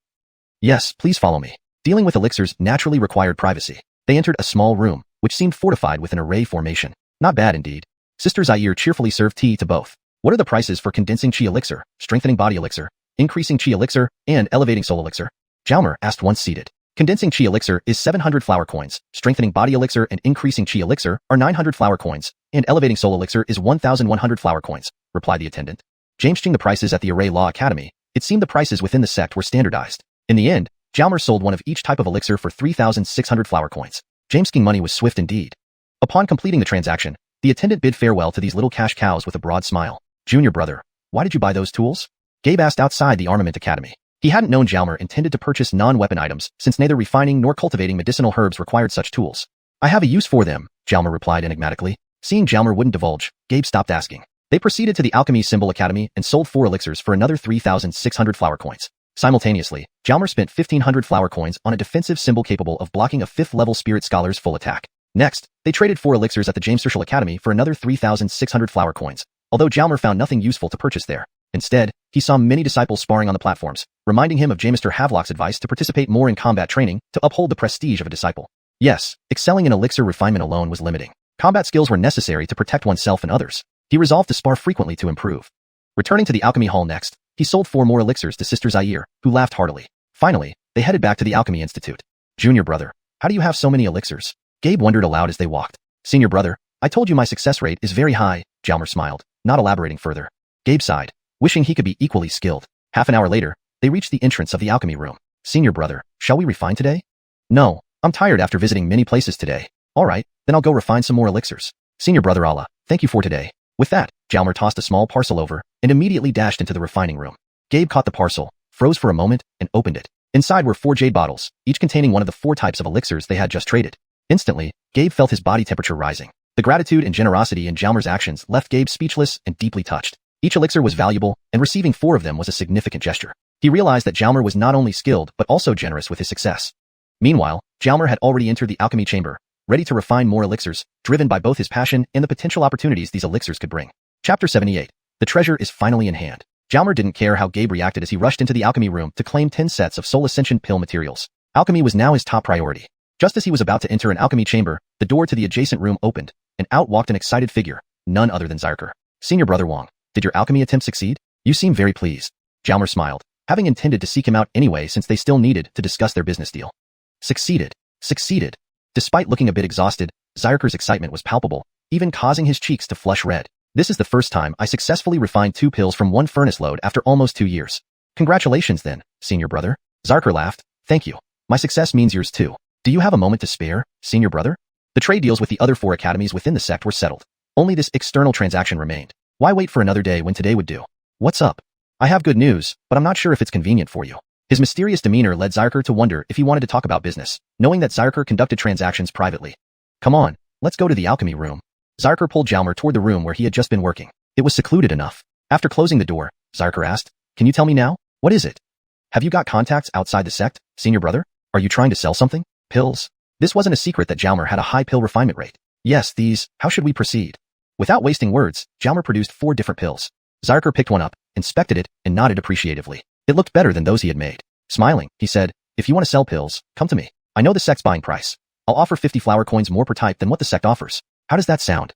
Yes, please follow me. Dealing with elixirs naturally required privacy. They entered a small room, which seemed fortified with an array formation. Not bad indeed. Sister Zaire cheerfully served tea to both. What are the prices for condensing chi elixir, strengthening body elixir, increasing chi elixir, and elevating soul elixir? Jalmer asked once seated. Condensing chi elixir is 700 flower coins, strengthening body elixir and increasing chi elixir are 900 flower coins, and elevating soul elixir is 1,100 flower coins, replied the attendant. James changed the prices at the Array Law Academy. It seemed the prices within the sect were standardized. In the end, Jalmer sold one of each type of elixir for 3,600 flower coins. James' king money was swift indeed. Upon completing the transaction, the attendant bid farewell to these little cash cows with a broad smile. Junior brother, why did you buy those tools? Gabe asked outside the Armament Academy. He hadn't known Jalmer intended to purchase non-weapon items, since neither refining nor cultivating medicinal herbs required such tools. I have a use for them, Jalmer replied enigmatically. Seeing Jalmer wouldn't divulge, Gabe stopped asking. They proceeded to the Alchemy Symbol Academy and sold 4 elixirs for another 3,600 flower coins. Simultaneously, Jalmer spent 1,500 flower coins on a defensive symbol capable of blocking a 5th-level Spirit Scholar's full attack. Next, they traded 4 elixirs at the Misfortune Academy for another 3,600 flower coins, although Jalmer found nothing useful to purchase there. Instead, he saw many disciples sparring on the platforms, reminding him of Jamester Havelock's advice to participate more in combat training to uphold the prestige of a disciple. Yes, excelling in elixir refinement alone was limiting. Combat skills were necessary to protect oneself and others. He resolved to spar frequently to improve. Returning to the Alchemy Hall next, he sold 4 more elixirs to Sister Zaire, who laughed heartily. Finally, they headed back to the Alchemy Institute. Junior brother, how do you have so many elixirs? Gabe wondered aloud as they walked. Senior brother, I told you my success rate is very high, Jalmer smiled, not elaborating further. Gabe sighed, wishing he could be equally skilled. Half an hour later, they reached the entrance of the alchemy room. Senior brother, shall we refine today? No, I'm tired after visiting many places today. All right, then I'll go refine some more elixirs. Senior brother Allah, thank you for today. With that, Jalmer tossed a small parcel over and immediately dashed into the refining room. Gabe caught the parcel, froze for a moment, and opened it. Inside were 4 jade bottles, each containing one of the 4 types of elixirs they had just traded. Instantly, Gabe felt his body temperature rising. The gratitude and generosity in Jalmar's actions left Gabe speechless and deeply touched. Each elixir was valuable, and receiving 4 of them was a significant gesture. He realized that Jalmar was not only skilled but also generous with his success. Meanwhile, Jalmar had already entered the alchemy chamber, ready to refine more elixirs, driven by both his passion and the potential opportunities these elixirs could bring. Chapter 78. The treasure is finally in hand. Jalmar didn't care how Gabe reacted as he rushed into the alchemy room to claim 10 sets of Soul Ascension pill materials. Alchemy was now his top priority. Just as he was about to enter an alchemy chamber, the door to the adjacent room opened, and out walked an excited figure, none other than Zyrker. Senior Brother Wong, did your alchemy attempt succeed? You seem very pleased. Jalmar smiled, having intended to seek him out anyway since they still needed to discuss their business deal. Succeeded. Despite looking a bit exhausted, Zyrker's excitement was palpable, even causing his cheeks to flush red. This is the first time I successfully refined 2 pills from 1 furnace load after almost 2 years. Congratulations then, senior brother. Zyrker laughed. Thank you. My success means yours too. Do you have a moment to spare, senior brother? The trade deals with the other 4 academies within the sect were settled. Only this external transaction remained. Why wait for another day when today would do? What's up? I have good news, but I'm not sure if it's convenient for you. His mysterious demeanor led Zyrker to wonder if he wanted to talk about business, knowing that Zyrker conducted transactions privately. Come on, let's go to the alchemy room. Zyrker pulled Jalmar toward the room where he had just been working. It was secluded enough. After closing the door, Zyrker asked, Can you tell me now? What is it? Have you got contacts outside the sect, senior brother? Are you trying to sell something? Pills? This wasn't a secret that Jalmar had a high pill refinement rate. Yes, these. How should we proceed? Without wasting words, Jalmar produced 4 different pills. Zyrker picked one up, inspected it, and nodded appreciatively. It looked better than those he had made. Smiling, he said, If you want to sell pills, come to me. I know the sect's buying price. I'll offer 50 flower coins more per type than what the sect offers. How does that sound?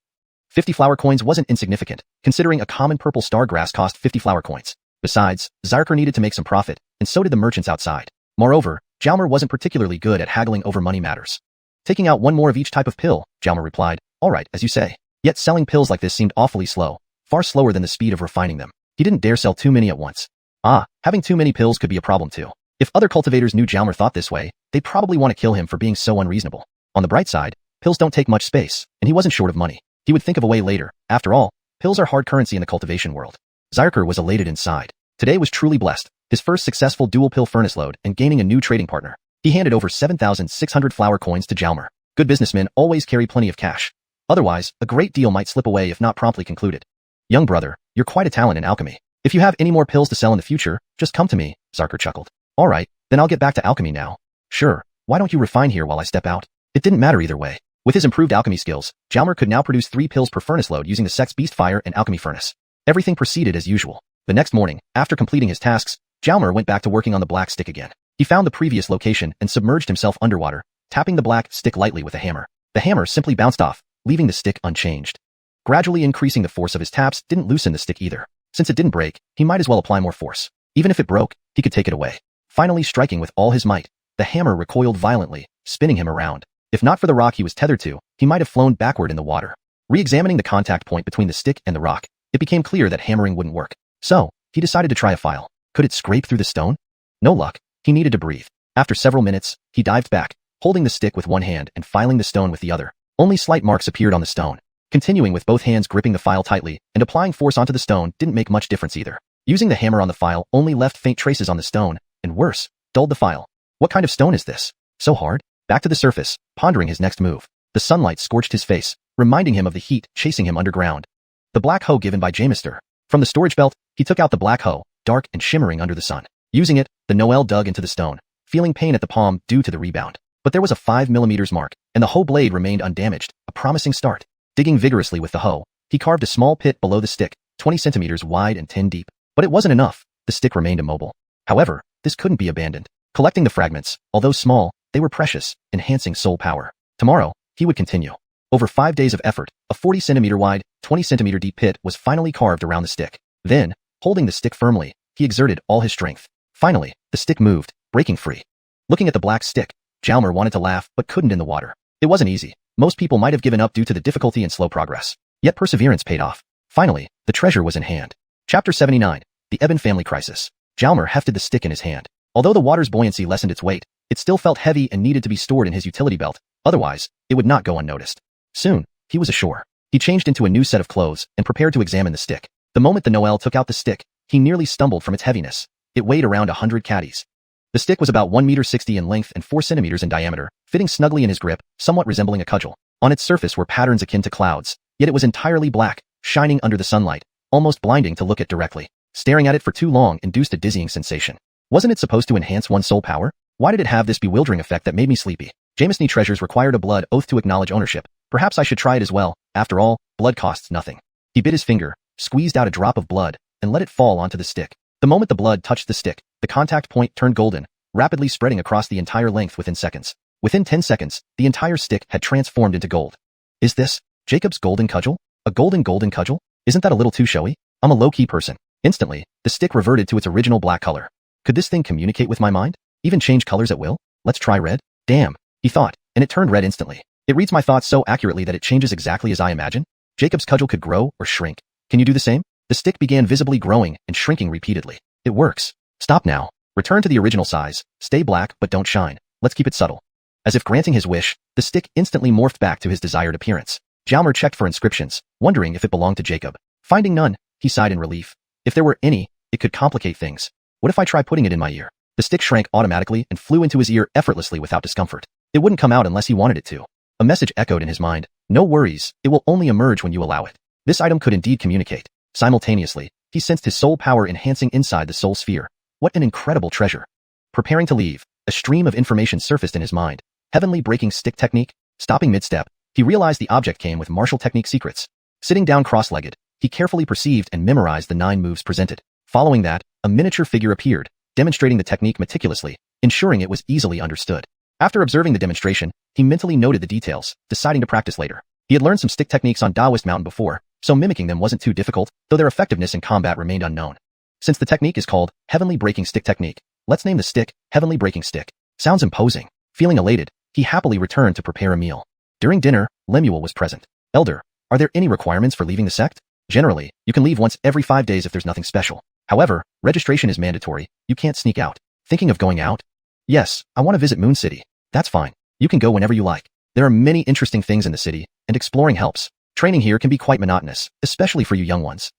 50 flower coins wasn't insignificant, considering a common purple star grass cost 50 flower coins. Besides, Zyrker needed to make some profit, and so did the merchants outside. Moreover, Jalmar wasn't particularly good at haggling over money matters. Taking out 1 more of each type of pill, Jalmar replied, All right, as you say. Yet selling pills like this seemed awfully slow, far slower than the speed of refining them. He didn't dare sell too many at once. Having too many pills could be a problem too. If other cultivators knew Jalmar thought this way, they'd probably want to kill him for being so unreasonable. On the bright side, pills don't take much space, and he wasn't short of money. He would think of a way later. After all, pills are hard currency in the cultivation world. Zyrker was elated inside. Today was truly blessed, his first successful dual pill furnace load and gaining a new trading partner. He handed over 7,600 flower coins to Jalmar. Good businessmen always carry plenty of cash. Otherwise, a great deal might slip away if not promptly concluded. Young brother, you're quite a talent in alchemy. If you have any more pills to sell in the future, just come to me, Zyrker chuckled. All right, then I'll get back to alchemy now. Sure, why don't you refine here while I step out? It didn't matter either way. With his improved alchemy skills, Jalmar could now produce 3 pills per furnace load using the sect's beast fire and alchemy furnace. Everything proceeded as usual. The next morning, after completing his tasks, Jalmar went back to working on the black stick again. He found the previous location and submerged himself underwater, tapping the black stick lightly with a hammer. The hammer simply bounced off, leaving the stick unchanged. Gradually increasing the force of his taps didn't loosen the stick either. Since it didn't break, he might as well apply more force. Even if it broke, he could take it away. Finally striking with all his might, the hammer recoiled violently, spinning him around. If not for the rock he was tethered to, he might have flown backward in the water. Re-examining the contact point between the stick and the rock, it became clear that hammering wouldn't work. So, he decided to try a file. Could it scrape through the stone? No luck. He needed to breathe. After several minutes, he dived back, holding the stick with one hand and filing the stone with the other. Only slight marks appeared on the stone. Continuing with both hands gripping the file tightly and applying force onto the stone didn't make much difference either. Using the hammer on the file only left faint traces on the stone, and worse, dulled the file. What kind of stone is this? So hard? Back to the surface, pondering his next move. The sunlight scorched his face, reminding him of the heat chasing him underground. The black hoe given by Jamister. From the storage belt, he took out the black hoe, dark and shimmering under the sun. Using it, the Noel dug into the stone, feeling pain at the palm due to the rebound. But there was a 5 mm mark, and the hoe blade remained undamaged, a promising start. Digging vigorously with the hoe, he carved a small pit below the stick, 20 centimeters wide and 10 deep. But it wasn't enough. The stick remained immobile. However, this couldn't be abandoned. Collecting the fragments, although small, they were precious, enhancing soul power. Tomorrow, he would continue. Over 5 days of effort, a 40 centimeter wide, 20 centimeter deep pit was finally carved around the stick. Then, holding the stick firmly, he exerted all his strength. Finally, the stick moved, breaking free. Looking at the black stick, Jalmar wanted to laugh but couldn't in the water. It wasn't easy. Most people might have given up due to the difficulty and slow progress. Yet perseverance paid off. Finally, the treasure was in hand. Chapter 79. The Eben Family Crisis. Jalmar hefted the stick in his hand. Although the water's buoyancy lessened its weight, it still felt heavy and needed to be stored in his utility belt. Otherwise, it would not go unnoticed. Soon, he was ashore. He changed into a new set of clothes and prepared to examine the stick. The moment the Noel took out the stick, he nearly stumbled from its heaviness. It weighed around 100 caddies. The stick was about 1.60 meters in length and 4 centimeters in diameter, fitting snugly in his grip, somewhat resembling a cudgel. On its surface were patterns akin to clouds, yet it was entirely black, shining under the sunlight, almost blinding to look at directly. Staring at it for too long induced a dizzying sensation. Wasn't it supposed to enhance one's soul power? Why did it have this bewildering effect that made me sleepy? Jameson treasures required a blood oath to acknowledge ownership. Perhaps I should try it as well. After all, blood costs nothing. He bit his finger, squeezed out a drop of blood, and let it fall onto the stick. The moment the blood touched the stick, the contact point turned golden, rapidly spreading across the entire length within seconds. Within 10 seconds, the entire stick had transformed into gold. Is this Jacob's golden cudgel? A golden cudgel? Isn't that a little too showy? I'm a low-key person. Instantly, the stick reverted to its original black color. Could this thing communicate with my mind? Even change colors at will? Let's try red. Damn, he thought, and it turned red instantly. It reads my thoughts so accurately that it changes exactly as I imagine. Jacob's cudgel could grow or shrink. Can you do the same? The stick began visibly growing and shrinking repeatedly. It works. Stop now. Return to the original size. Stay black, but don't shine. Let's keep it subtle. As if granting his wish, the stick instantly morphed back to his desired appearance. Jalmer checked for inscriptions, wondering if it belonged to Jacob. Finding none, he sighed in relief. If there were any, it could complicate things. What if I try putting it in my ear? The stick shrank automatically and flew into his ear effortlessly without discomfort. It wouldn't come out unless he wanted it to. A message echoed in his mind. No worries, it will only emerge when you allow it. This item could indeed communicate. Simultaneously, he sensed his soul power enhancing inside the soul sphere. What an incredible treasure. Preparing to leave, a stream of information surfaced in his mind. Heavenly breaking stick technique. Stopping mid-step, he realized the object came with martial technique secrets. Sitting down cross-legged, he carefully perceived and memorized the 9 moves presented. Following that, a miniature figure appeared, demonstrating the technique meticulously, ensuring it was easily understood. After observing the demonstration, he mentally noted the details, deciding to practice later. He had learned some stick techniques on Taoist Mountain before, so mimicking them wasn't too difficult, though their effectiveness in combat remained unknown. Since the technique is called Heavenly Breaking Stick Technique, let's name the stick Heavenly Breaking Stick. Sounds imposing. Feeling elated, he happily returned to prepare a meal. During dinner, Lemuel was present. Elder, are there any requirements for leaving the sect? Generally, you can leave once every 5 days if there's nothing special. However, registration is mandatory. You can't sneak out. Thinking of going out? Yes, I want to visit Moon City. That's fine. You can go whenever you like. There are many interesting things in the city, and exploring helps. Training here can be quite monotonous, especially for you young ones.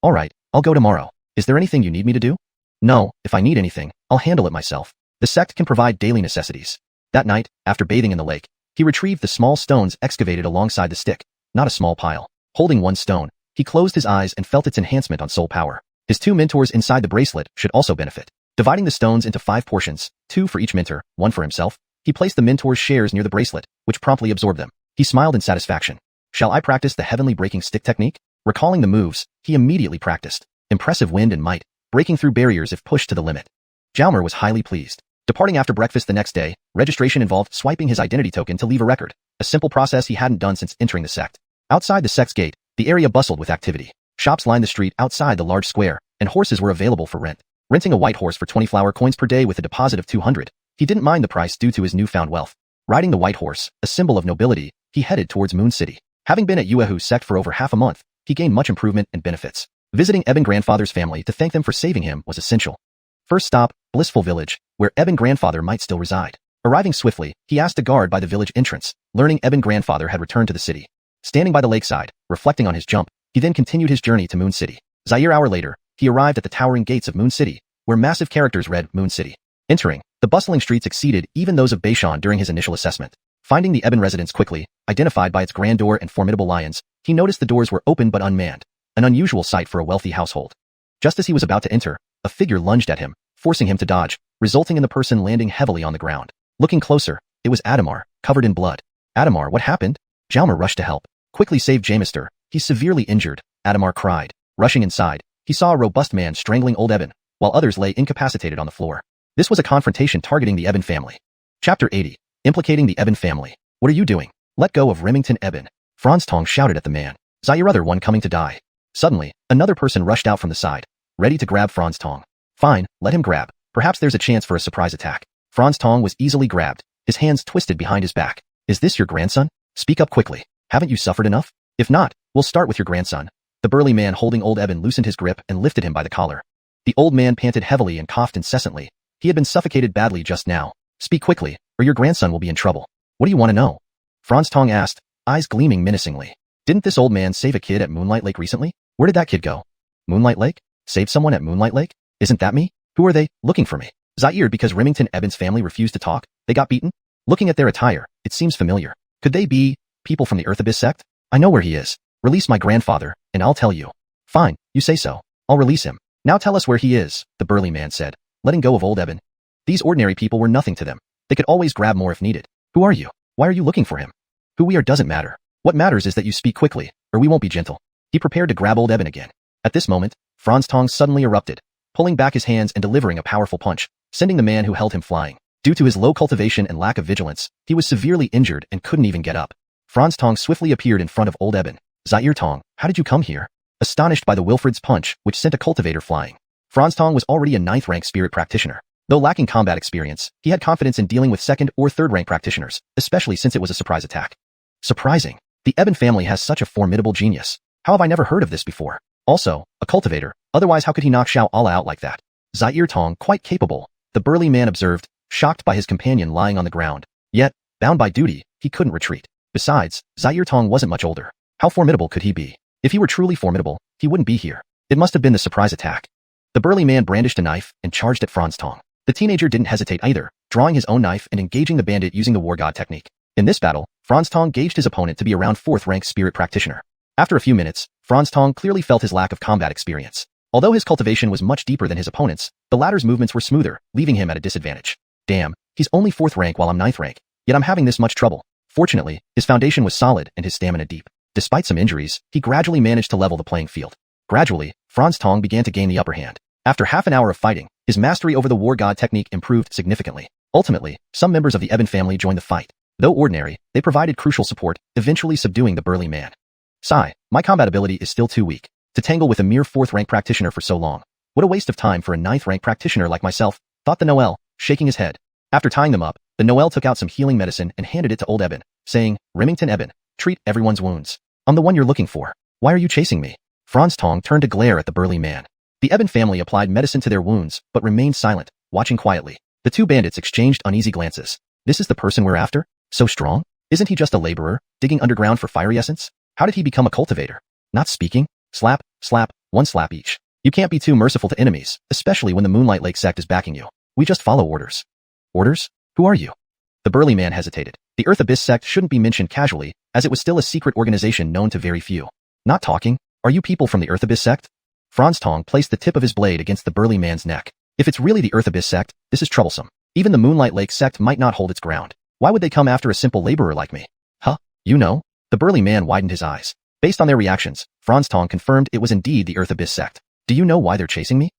Alright, I'll go tomorrow. Is there anything you need me to do? No, if I need anything, I'll handle it myself. The sect can provide daily necessities. That night, after bathing in the lake, he retrieved the small stones excavated alongside the stick, not a small pile. Holding one stone, he closed his eyes and felt its enhancement on soul power. His 2 mentors inside the bracelet should also benefit. Dividing the stones into 5 portions, 2 for each mentor, 1 for himself, he placed the mentor's shares near the bracelet, which promptly absorbed them. He smiled in satisfaction. Shall I practice the Heavenly Breaking Stick technique? Recalling the moves, he immediately practiced. Impressive wind and might, breaking through barriers if pushed to the limit. Jalmer was highly pleased. Departing after breakfast the next day, registration involved swiping his identity token to leave a record, a simple process he hadn't done since entering the sect. Outside the sect's gate, the area bustled with activity. Shops lined the street outside the large square, and horses were available for rent. Renting a white horse for 20 flower coins per day with a deposit of 200, he didn't mind the price due to his newfound wealth. Riding the white horse, a symbol of nobility, he headed towards Moon City. Having been at Yuehu's sect for over half a month, he gained much improvement and benefits. Visiting Eben grandfather's family to thank them for saving him was essential. First stop, Blissful Village, where Eben grandfather might still reside. Arriving swiftly, he asked a guard by the village entrance, learning Eben grandfather had returned to the city. Standing by the lakeside, reflecting on his jump, he then continued his journey to Moon City. Zaire hour later, he arrived at the towering gates of Moon City, where massive characters read Moon City. Entering, the bustling streets exceeded even those of Beishan during his initial assessment. Finding the Eben residence quickly, identified by its grand door and formidable lions, he noticed the doors were open but unmanned, an unusual sight for a wealthy household. Just as he was about to enter, a figure lunged at him, forcing him to dodge, resulting in the person landing heavily on the ground. Looking closer, it was Adamar, covered in blood. Adamar, what happened? Jalmer rushed to help. Quickly saved Jamister. He's severely injured, Adamar cried. Rushing inside, he saw a robust man strangling old Eben, while others lay incapacitated on the floor. This was a confrontation targeting the Eben family. Chapter 80. Implicating the Eben family. What are you doing? Let go of Remington Eben. Franz Tong shouted at the man. Zaire1 coming to die. Suddenly, another person rushed out from the side, ready to grab Franz Tong. Fine, let him grab. Perhaps there's a chance for a surprise attack. Franz Tong was easily grabbed, his hands twisted behind his back. Is this your grandson? Speak up quickly. Haven't you suffered enough? If not, we'll start with your grandson. The burly man holding old Eben loosened his grip and lifted him by the collar. The old man panted heavily and coughed incessantly. He had been suffocated badly just now. Speak quickly, or your grandson will be in trouble. What do you want to know? Franz Tong asked, eyes gleaming menacingly. Didn't this old man save a kid at Moonlight Lake recently? Where did that kid go? Moonlight Lake? Saved someone at Moonlight Lake? Isn't that me? Who are they, looking for me? Zaire because Remington Eben's family refused to talk, they got beaten? Looking at their attire, it seems familiar. Could they be people from the Earth Abyss sect? I know where he is. Release my grandfather, and I'll tell you. Fine, you say so. I'll release him. Now tell us where he is, the burly man said, letting go of old Eben. These ordinary people were nothing to them. They could always grab more if needed. Who are you? Why are you looking for him? Who we are doesn't matter. What matters is that you speak quickly, or we won't be gentle. He prepared to grab old Eben again. At this moment, Franz Tong suddenly erupted, pulling back his hands and delivering a powerful punch, sending the man who held him flying. Due to his low cultivation and lack of vigilance, he was severely injured and couldn't even get up. Franz Tong swiftly appeared in front of old Eben. Zaire Tong, how did you come here? Astonished by the Wilfred's punch, which sent a cultivator flying. Franz Tong was already a 9th rank spirit practitioner. Though lacking combat experience, he had confidence in dealing with 2nd or 3rd rank practitioners, especially since it was a surprise attack. Surprising. The Eben family has such a formidable genius. How have I never heard of this before? Also, a cultivator, otherwise how could he knock Xiao Ala out like that? Zaire Tong, quite capable, the burly man observed, shocked by his companion lying on the ground. Yet, bound by duty, he couldn't retreat. Besides, Zaire Tong wasn't much older. How formidable could he be? If he were truly formidable, he wouldn't be here. It must have been the surprise attack. The burly man brandished a knife and charged at Franz Tong. The teenager didn't hesitate either, drawing his own knife and engaging the bandit using the war god technique. In this battle, Franz Tong gauged his opponent to be around 4th rank spirit practitioner. After a few minutes, Franz Tong clearly felt his lack of combat experience. Although his cultivation was much deeper than his opponent's, the latter's movements were smoother, leaving him at a disadvantage. Damn, he's only 4th rank while I'm 9th rank, yet I'm having this much trouble. Fortunately, his foundation was solid and his stamina deep. Despite some injuries, he gradually managed to level the playing field. Gradually, Franz Tong began to gain the upper hand. After half an hour of fighting, his mastery over the war god technique improved significantly. Ultimately, some members of the Eben family joined the fight. Though ordinary, they provided crucial support, eventually subduing the burly man. Sigh, my combat ability is still too weak to tangle with a mere 4th rank practitioner for so long. What a waste of time for a 9th rank practitioner like myself, thought the Noel, shaking his head. After tying them up, the Noel took out some healing medicine and handed it to old Eben, saying, Remington Eben, treat everyone's wounds. I'm the one you're looking for. Why are you chasing me? Franz Tong turned to glare at the burly man. The Eben family applied medicine to their wounds, but remained silent, watching quietly. The two bandits exchanged uneasy glances. This is the person we're after? So strong? Isn't he just a laborer, digging underground for fiery essence? How did he become a cultivator? Not speaking? Slap, slap, one slap each. You can't be too merciful to enemies, especially when the Moonlight Lake sect is backing you. We just follow orders. Orders? Who are you? The burly man hesitated. The Earth Abyss sect shouldn't be mentioned casually, as it was still a secret organization known to very few. Not talking? Are you people from the Earth Abyss sect? Franz Tong placed the tip of his blade against the burly man's neck. If it's really the Earth Abyss sect, this is troublesome. Even the Moonlight Lake sect might not hold its ground. Why would they come after a simple laborer like me? Huh? You know? The burly man widened his eyes. Based on their reactions, Franz Tong confirmed it was indeed the Earth Abyss sect. Do you know why they're chasing me?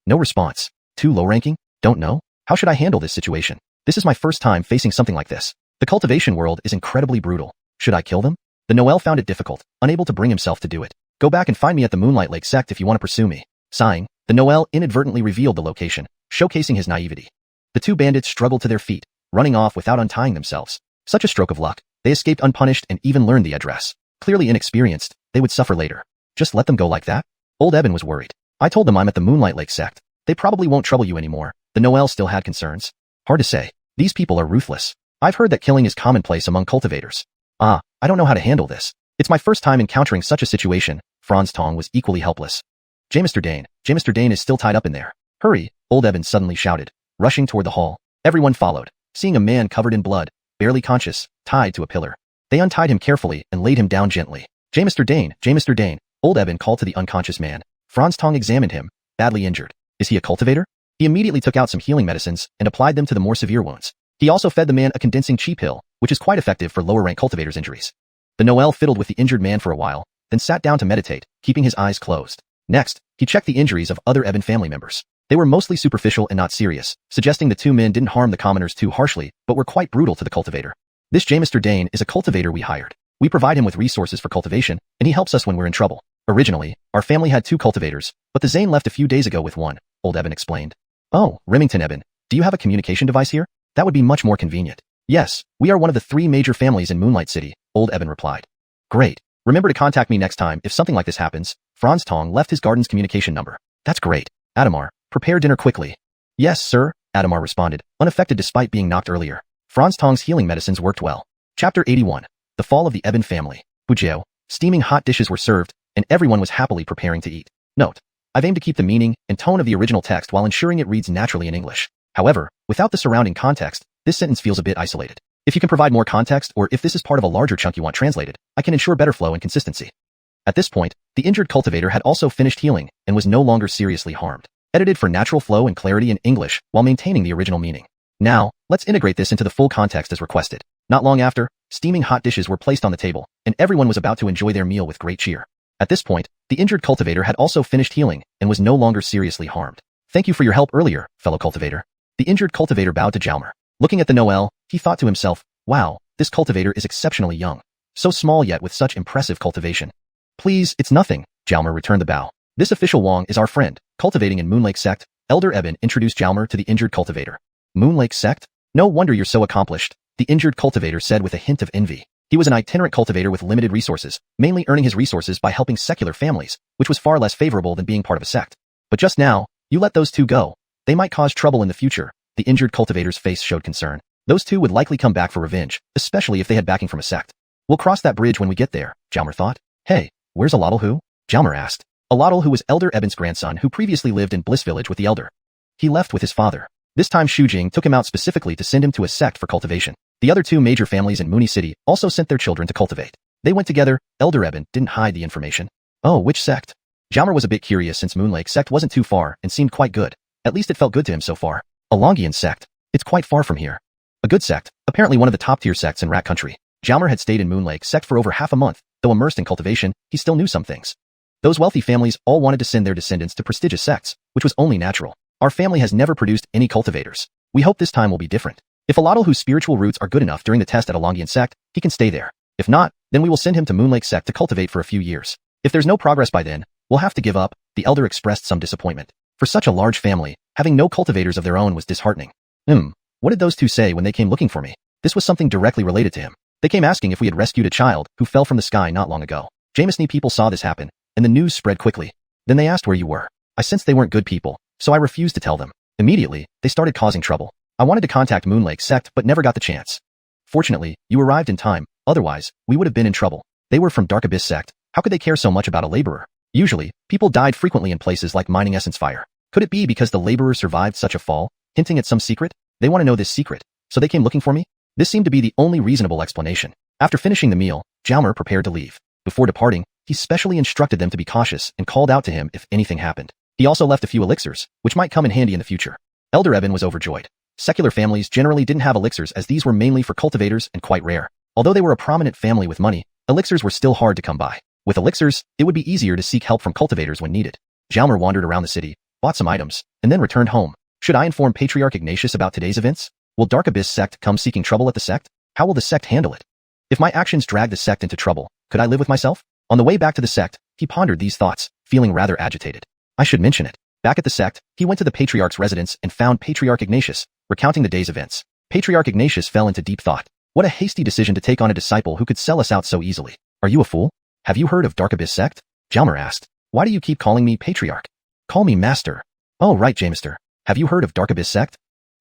No response. Too low-ranking? Don't know? How should I handle this situation? This is my first time facing something like this. The cultivation world is incredibly brutal. Should I kill them? The Noel found it difficult, unable to bring himself to do it. Go back and find me at the Moonlight Lake sect if you want to pursue me. Sighing, the Noel inadvertently revealed the location, showcasing his naivety. The two bandits struggled to their feet, running off without untying themselves. Such a stroke of luck. They escaped unpunished and even learned the address. Clearly inexperienced, they would suffer later. Just let them go like that? Old Eben was worried. I told them I'm at the Moonlight Lake sect. They probably won't trouble you anymore. The Noel still had concerns. Hard to say. These people are ruthless. I've heard that killing is commonplace among cultivators. I don't know how to handle this. It's my first time encountering such a situation. Franz Tong was equally helpless. Mr. Dane is still tied up in there. Hurry, old Eben suddenly shouted, rushing toward the hall. Everyone followed, seeing a man covered in blood, barely conscious, tied to a pillar. They untied him carefully and laid him down gently. Mr. Dane, old Eben called to the unconscious man. Franz Tong examined him, badly injured. Is he a cultivator? He immediately took out some healing medicines and applied them to the more severe wounds. He also fed the man a condensing chi pill, which is quite effective for lower rank cultivators' injuries. The Noel fiddled with the injured man for a while, then sat down to meditate, keeping his eyes closed. Next, he checked the injuries of other Eben family members. They were mostly superficial and not serious, suggesting the two men didn't harm the commoners too harshly, but were quite brutal to the cultivator. This Mr. Dane is a cultivator we hired. We provide him with resources for cultivation, and he helps us when we're in trouble. Originally, our family had 2 cultivators, but the Zane left a few days ago with 1, old Eben explained. Oh, Remington Eben, do you have a communication device here? That would be much more convenient. Yes, we are one of the 3 major families in Moonlight City, old Eben replied. Great. Remember to contact me next time if something like this happens. Franz Tong left his garden's communication number. That's great. Adamar, prepare dinner quickly. Yes, sir, Adamar responded, unaffected despite being knocked earlier. Franz Tong's healing medicines worked well. Chapter 81. The Fall of the Eben Family. Bujeo. Steaming hot dishes were served, and everyone was happily preparing to eat. Note: I've aimed to keep the meaning and tone of the original text while ensuring it reads naturally in English. However, without the surrounding context, this sentence feels a bit isolated. If you can provide more context or if this is part of a larger chunk you want translated, I can ensure better flow and consistency. At this point, the injured cultivator had also finished healing and was no longer seriously harmed. Edited for natural flow and clarity in English while maintaining the original meaning. Now, let's integrate this into the full context as requested. Not long after, steaming hot dishes were placed on the table, and everyone was about to enjoy their meal with great cheer. At this point, the injured cultivator had also finished healing and was no longer seriously harmed. Thank you for your help earlier, fellow cultivator. The injured cultivator bowed to Jalmer. Looking at the Noel, he thought to himself, wow, this cultivator is exceptionally young. So small yet with such impressive cultivation. Please, it's nothing, Jalmer returned the bow. This official Wong is our friend, cultivating in Moonlake Sect. Elder Eben introduced Jalmer to the injured cultivator. Moonlake Sect? No wonder you're so accomplished, the injured cultivator said with a hint of envy. He was an itinerant cultivator with limited resources, mainly earning his resources by helping secular families, which was far less favorable than being part of a sect. But just now, you let those two go. They might cause trouble in the future. The injured cultivator's face showed concern. Those two would likely come back for revenge, especially if they had backing from a sect. We'll cross that bridge when we get there, Jalmer thought. Hey, where's Alotl who? Jalmer asked. Alotl who was Elder Eben's grandson who previously lived in Bliss Village with the Elder. He left with his father. This time Shujing took him out specifically to send him to a sect for cultivation. The other two major families in Mooney City also sent their children to cultivate. They went together. Elder Eben didn't hide the information. Oh, which sect? Jalmer was a bit curious since Moonlake Sect wasn't too far and seemed quite good. At least it felt good to him so far. A Longian sect. It's quite far from here. A good sect, apparently one of the top-tier sects in Rat Country. Jalmer had stayed in Moonlake Sect for over half a month. Though immersed in cultivation, he still knew some things. Those wealthy families all wanted to send their descendants to prestigious sects, which was only natural. Our family has never produced any cultivators. We hope this time will be different. If Alotl whose spiritual roots are good enough during the test at a Longian sect, he can stay there. If not, then we will send him to Moonlake Sect to cultivate for a few years. If there's no progress by then, we'll have to give up. The elder expressed some disappointment. For such a large family, having no cultivators of their own was disheartening. What did those two say when they came looking for me? This was something directly related to him. They came asking if we had rescued a child who fell from the sky not long ago. Jamesney people saw this happen, and the news spread quickly. Then they asked where you were. I sensed they weren't good people, so I refused to tell them. Immediately, they started causing trouble. I wanted to contact Moonlake Sect but never got the chance. Fortunately, you arrived in time, otherwise, we would have been in trouble. They were from Dark Abyss Sect. How could they care so much about a laborer? Usually, people died frequently in places like mining essence fire. Could it be because the laborer survived such a fall, hinting at some secret? They want to know this secret, so they came looking for me? This seemed to be the only reasonable explanation. After finishing the meal, Jalmer prepared to leave. Before departing, he specially instructed them to be cautious and called out to him if anything happened. He also left a few elixirs, which might come in handy in the future. Elder Eben was overjoyed. Secular families generally didn't have elixirs as these were mainly for cultivators and quite rare. Although they were a prominent family with money, elixirs were still hard to come by. With elixirs, it would be easier to seek help from cultivators when needed. Jalmer wandered around the city, bought some items, and then returned home. Should I inform Patriarch Ignatius about today's events? Will Dark Abyss Sect come seeking trouble at the sect? How will the sect handle it? If my actions drag the sect into trouble, could I live with myself? On the way back to the sect, he pondered these thoughts, feeling rather agitated. I should mention it. Back at the sect, he went to the Patriarch's residence and found Patriarch Ignatius, recounting the day's events. Patriarch Ignatius fell into deep thought. What a hasty decision to take on a disciple who could sell us out so easily. Are you a fool? Have you heard of Dark Abyss Sect? Jalmer asked. Why do you keep calling me Patriarch? Call me Master. Oh right, Jamester. Have you heard of Dark Abyss Sect?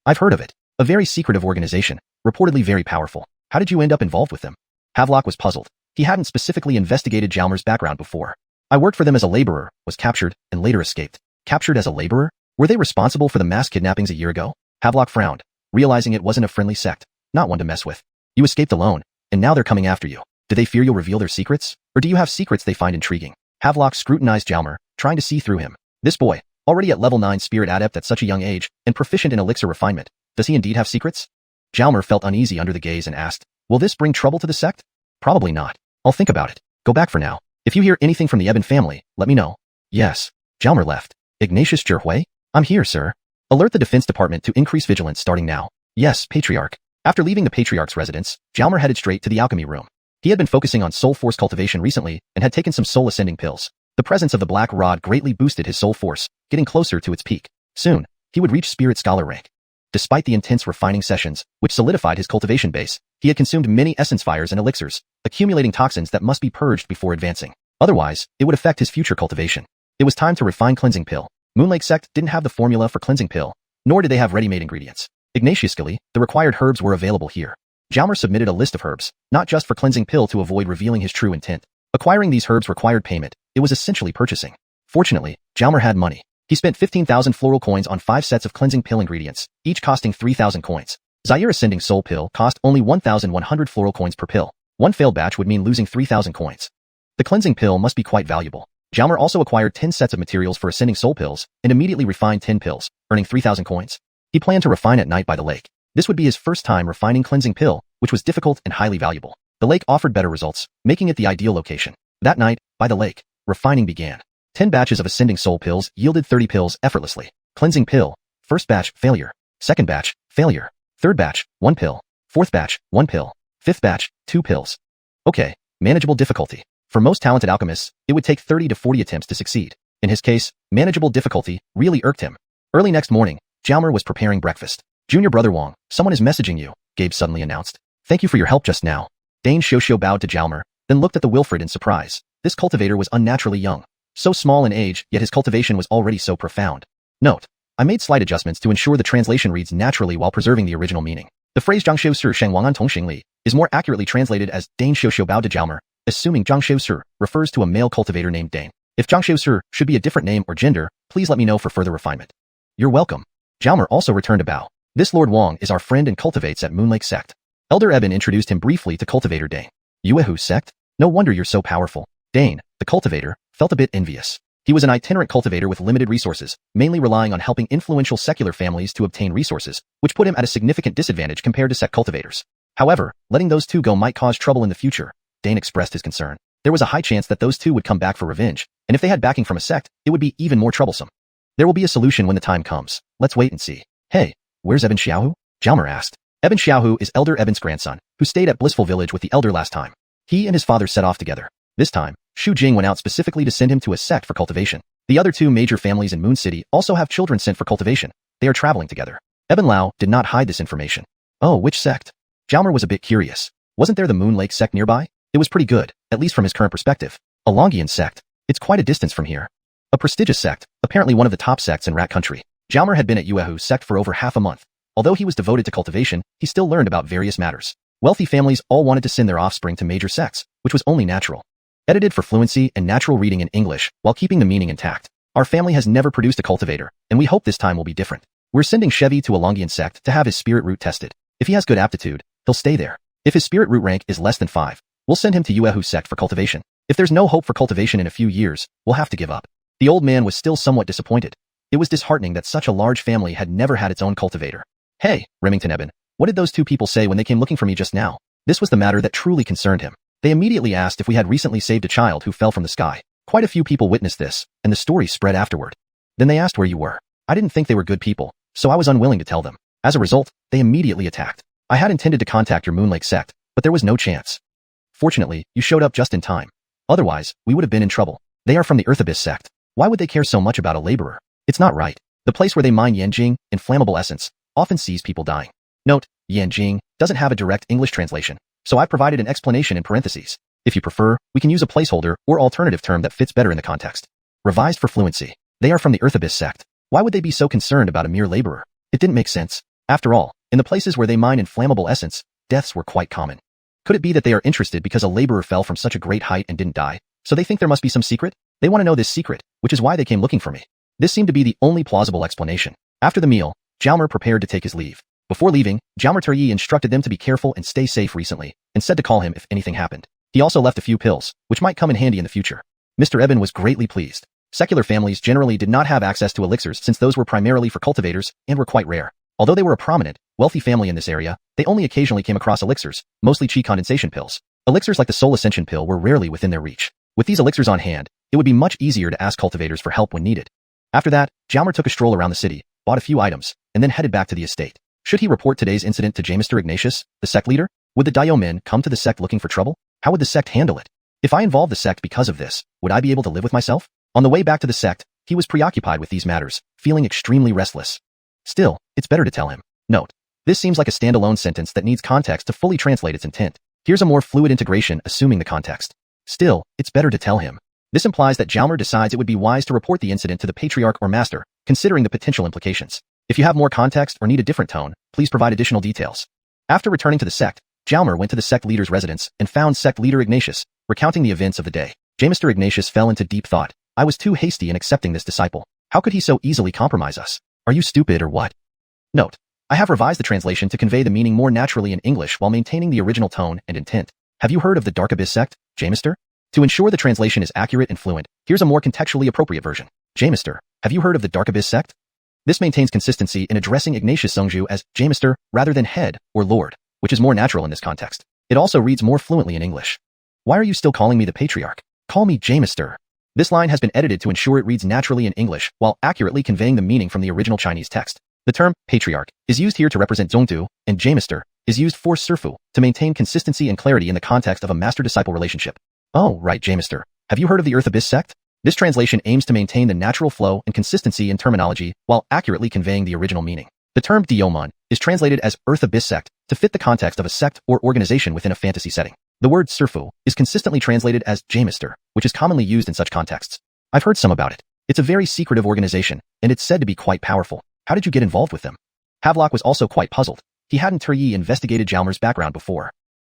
I've heard of it. A very secretive organization, reportedly very powerful. How did you end up involved with them? Havelock was puzzled. He hadn't specifically investigated Jalmer's background before. I worked for them as a laborer, was captured, and later escaped. Captured as a laborer? Were they responsible for the mass kidnappings a year ago? Havelock frowned, realizing it wasn't a friendly sect, not one to mess with. You escaped alone, and now they're coming after you. Do they fear you'll reveal their secrets? Or do you have secrets they find intriguing? Havelock scrutinized Jalmer, trying to see through him. This boy, already at level 9 spirit adept at such a young age, and proficient in elixir refinement, does he indeed have secrets? Jalmer felt uneasy under the gaze and asked, will this bring trouble to the sect? Probably not. I'll think about it. Go back for now. If you hear anything from the Eben family, let me know. Yes. Jalmer left. Ignatius Jerhui? I'm here, sir. Alert the defense department to increase vigilance starting now. Yes, Patriarch. After leaving the Patriarch's residence, Jalmer headed straight to the alchemy room. He had been focusing on soul force cultivation recently and had taken some soul ascending pills. The presence of the black rod greatly boosted his soul force, getting closer to its peak. Soon, he would reach spirit scholar rank. Despite the intense refining sessions, which solidified his cultivation base, he had consumed many essence fires and elixirs, accumulating toxins that must be purged before advancing. Otherwise, it would affect his future cultivation. It was time to refine cleansing pill. Moonlake Sect didn't have the formula for cleansing pill, nor did they have ready-made ingredients. Ignatiously, the required herbs were available here. Jalmer submitted a list of herbs, not just for cleansing pill to avoid revealing his true intent. Acquiring these herbs required payment. It was essentially purchasing. Fortunately, Jalmer had money. He spent 15,000 floral coins on 5 sets of cleansing pill ingredients, each costing 3,000 coins. Zaire Ascending Soul Pill cost only 1,100 floral coins per pill. One failed batch would mean losing 3,000 coins. The cleansing pill must be quite valuable. Jalmer also acquired 10 sets of materials for Ascending Soul Pills and immediately refined 10 pills, earning 3,000 coins. He planned to refine at night by the lake. This would be his first time refining cleansing pill, which was difficult and highly valuable. The lake offered better results, making it the ideal location. That night, by the lake, refining began. 10 batches of Ascending Soul Pills yielded 30 pills effortlessly. Cleansing pill. First batch, failure. Second batch, failure. Third batch, 1 pill. Fourth batch, 1 pill. Fifth batch, 2 pills. Okay, manageable difficulty. For most talented alchemists, it would take 30 to 40 attempts to succeed. In his case, manageable difficulty really irked him. Early next morning, Jalmer was preparing breakfast. Junior brother Wong, someone is messaging you, Gabe suddenly announced. Thank you for your help just now. Dane Shosho bowed to Jalmer, then looked at the Wilfred in surprise. This cultivator was unnaturally young. So small in age, yet his cultivation was already so profound. Note: I made slight adjustments to ensure the translation reads naturally while preserving the original meaning. The phrase Zhang Shou Shi Shang Wang An Tong Xing Li is more accurately translated as Dane Shosho bowed to Jalmer, assuming Zhang Shou Shi refers to a male cultivator named Dane. If Zhang Shou Shi should be a different name or gender, please let me know for further refinement. You're welcome. Jalmer also returned a bow. This Lord Wong is our friend and cultivates at Moonlake Sect. Elder Eben introduced him briefly to cultivator Dane. Yuehu Sect? No wonder you're so powerful. Dane, the cultivator, felt a bit envious. He was an itinerant cultivator with limited resources, mainly relying on helping influential secular families to obtain resources, which put him at a significant disadvantage compared to sect cultivators. However, letting those two go might cause trouble in the future. Dane expressed his concern. There was a high chance that those two would come back for revenge, and if they had backing from a sect, it would be even more troublesome. There will be a solution when the time comes. Let's wait and see. Hey, where's Eben Xiaohu? Jalmer asked. Eben Xiaohu is Elder Eben's grandson, who stayed at Blissful Village with the Elder last time. He and his father set off together. This time, Shu Jing went out specifically to send him to a sect for cultivation. The other two major families in Moon City also have children sent for cultivation. They are traveling together. Eben Lao did not hide this information. Oh, which sect? Jalmer was a bit curious. Wasn't there the Moon Lake sect nearby? It was pretty good, at least from his current perspective. A Longian sect. It's quite a distance from here. A prestigious sect, apparently one of the top sects in Rat Country. Jalmer had been at Yuehu sect for over half a month. Although he was devoted to cultivation, he still learned about various matters. Wealthy families all wanted to send their offspring to major sects, which was only natural. Edited for fluency and natural reading in English, while keeping the meaning intact. Our family has never produced a cultivator, and we hope this time will be different. We're sending Chevy to a Longian sect to have his spirit root tested. If he has good aptitude, he'll stay there. If his spirit root rank is less than 5, we'll send him to Yuehu sect for cultivation. If there's no hope for cultivation in a few years, we'll have to give up. The old man was still somewhat disappointed. It was disheartening that such a large family had never had its own cultivator. Hey, Remington Eben, what did those two people say when they came looking for me just now? This was the matter that truly concerned him. They immediately asked if we had recently saved a child who fell from the sky. Quite a few people witnessed this, and the story spread afterward. Then they asked where you were. I didn't think they were good people, so I was unwilling to tell them. As a result, they immediately attacked. I had intended to contact your Moonlake sect, but there was no chance. Fortunately, you showed up just in time. Otherwise, we would have been in trouble. They are from the Earth Abyss sect. Why would they care so much about a laborer? It's not right. The place where they mine Yanjing, inflammable essence, often sees people dying. Note: Yanjing doesn't have a direct English translation, so I provided an explanation in parentheses. If you prefer, we can use a placeholder or alternative term that fits better in the context. Revised for fluency. They are from the Earth Abyss sect. Why would they be so concerned about a mere laborer? It didn't make sense. After all, in the places where they mine inflammable essence, deaths were quite common. Could it be that they are interested because a laborer fell from such a great height and didn't die, so they think there must be some secret? They want to know this secret, which is why they came looking for me. This seemed to be the only plausible explanation. After the meal, Jalmer prepared to take his leave. Before leaving, Jalmer Teryi instructed them to be careful and stay safe recently, and said to call him if anything happened. He also left a few pills, which might come in handy in the future. Mr. Eben was greatly pleased. Secular families generally did not have access to elixirs since those were primarily for cultivators and were quite rare. Although they were a prominent, wealthy family in this area, they only occasionally came across elixirs, mostly chi condensation pills. Elixirs like the Soul Ascension pill were rarely within their reach. With these elixirs on hand, it would be much easier to ask cultivators for help when needed. After that, Jalmer took a stroll around the city, bought a few items, and then headed back to the estate. Should he report today's incident to Mr. Ignatius, the sect leader? Would the Daio men come to the sect looking for trouble? How would the sect handle it? If I involved the sect because of this, would I be able to live with myself? On the way back to the sect, he was preoccupied with these matters, feeling extremely restless. Still, it's better to tell him. Note: this seems like a standalone sentence that needs context to fully translate its intent. Here's a more fluid integration assuming the context. Still, it's better to tell him. This implies that Jalmer decides it would be wise to report the incident to the Patriarch or Master, considering the potential implications. If you have more context or need a different tone, please provide additional details. After returning to the sect, Jalmer went to the sect leader's residence and found sect leader Ignatius, recounting the events of the day. Mr. Ignatius fell into deep thought. I was too hasty in accepting this disciple. How could he so easily compromise us? Are you stupid or what? Note: I have revised the translation to convey the meaning more naturally in English while maintaining the original tone and intent. Have you heard of the Dark Abyss sect, Jamister? To ensure the translation is accurate and fluent, here's a more contextually appropriate version. Jamister, have you heard of the Dark Abyss sect? This maintains consistency in addressing Ignatius Sungju as Jamister rather than head or lord, which is more natural in this context. It also reads more fluently in English. Why are you still calling me the patriarch? Call me Jamister. This line has been edited to ensure it reads naturally in English while accurately conveying the meaning from the original Chinese text. The term patriarch is used here to represent Zongdu, and Jamister is used for Serfu to maintain consistency and clarity in the context of a master-disciple relationship. Oh, right, Jamister. Have you heard of the Earth Abyss sect? This translation aims to maintain the natural flow and consistency in terminology while accurately conveying the original meaning. The term Diomon is translated as Earth Abyss sect to fit the context of a sect or organization within a fantasy setting. The word Serfu is consistently translated as Jamister, which is commonly used in such contexts. I've heard some about it. It's a very secretive organization, and it's said to be quite powerful. How did you get involved with them? Havelock was also quite puzzled. He hadn't investigated Jalmer's background before.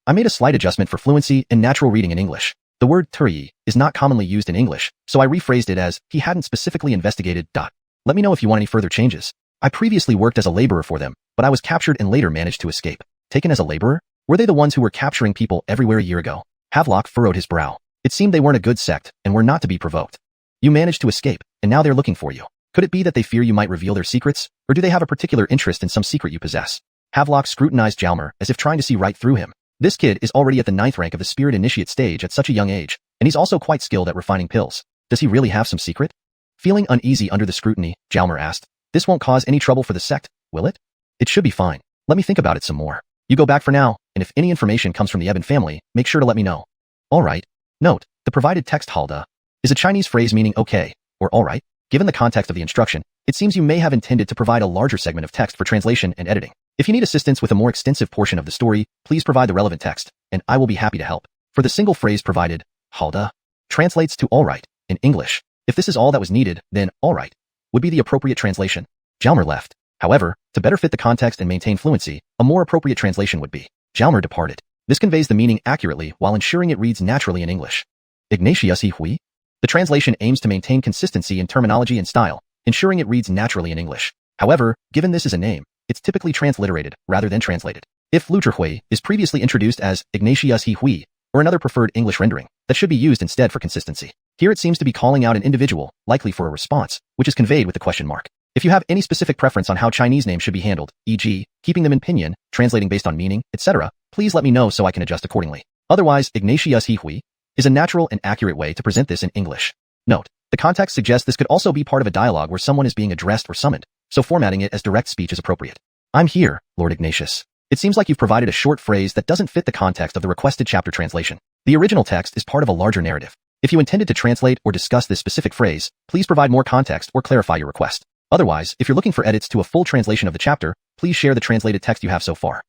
I made a slight adjustment for fluency and natural reading in English. The word Turyi is not commonly used in English, so I rephrased it as he hadn't specifically investigated. Let me know if you want any further changes. I previously worked as a laborer for them, but I was captured and later managed to escape. Taken as a laborer? Were they the ones who were capturing people everywhere a year ago? Havelock furrowed his brow. It seemed they weren't a good sect and were not to be provoked. You managed to escape, and now they're looking for you. Could it be that they fear you might reveal their secrets, or do they have a particular interest in some secret you possess? Havelock scrutinized Jalmer as if trying to see right through him. This kid is already at the 9th rank of the Spirit Initiate stage at such a young age, and he's also quite skilled at refining pills. Does he really have some secret? Feeling uneasy under the scrutiny, Jalmer asked, "This won't cause any trouble for the sect, will it?" "It should be fine. Let me think about it some more. You go back for now, and if any information comes from the Eben family, make sure to let me know." All right. Note, the provided text halda is a Chinese phrase meaning okay, or all right. Given the context of the instruction, it seems you may have intended to provide a larger segment of text for translation and editing. If you need assistance with a more extensive portion of the story, please provide the relevant text, and I will be happy to help. For the single phrase provided, halda translates to all right in English. If this is all that was needed, then all right would be the appropriate translation. Jalmer left. However, to better fit the context and maintain fluency, a more appropriate translation would be. Jalmer departed. This conveys the meaning accurately while ensuring it reads naturally in English. Ignatius Hui? The translation aims to maintain consistency in terminology and style, ensuring it reads naturally in English. However, given this is a name, it's typically transliterated rather than translated. If Luterhui is previously introduced as Ignatius Hui, or another preferred English rendering, that should be used instead for consistency. Here it seems to be calling out an individual, likely for a response, which is conveyed with the question mark. If you have any specific preference on how Chinese names should be handled, e.g., keeping them in pinyin, translating based on meaning, etc., please let me know so I can adjust accordingly. Otherwise, Ignatius Hui is a natural and accurate way to present this in English. Note, the context suggests this could also be part of a dialogue where someone is being addressed or summoned, so formatting it as direct speech is appropriate. "I'm here, Lord Ignatius." It seems like you've provided a short phrase that doesn't fit the context of the requested chapter translation. The original text is part of a larger narrative. If you intended to translate or discuss this specific phrase, please provide more context or clarify your request. Otherwise, if you're looking for edits to a full translation of the chapter, please share the translated text you have so far.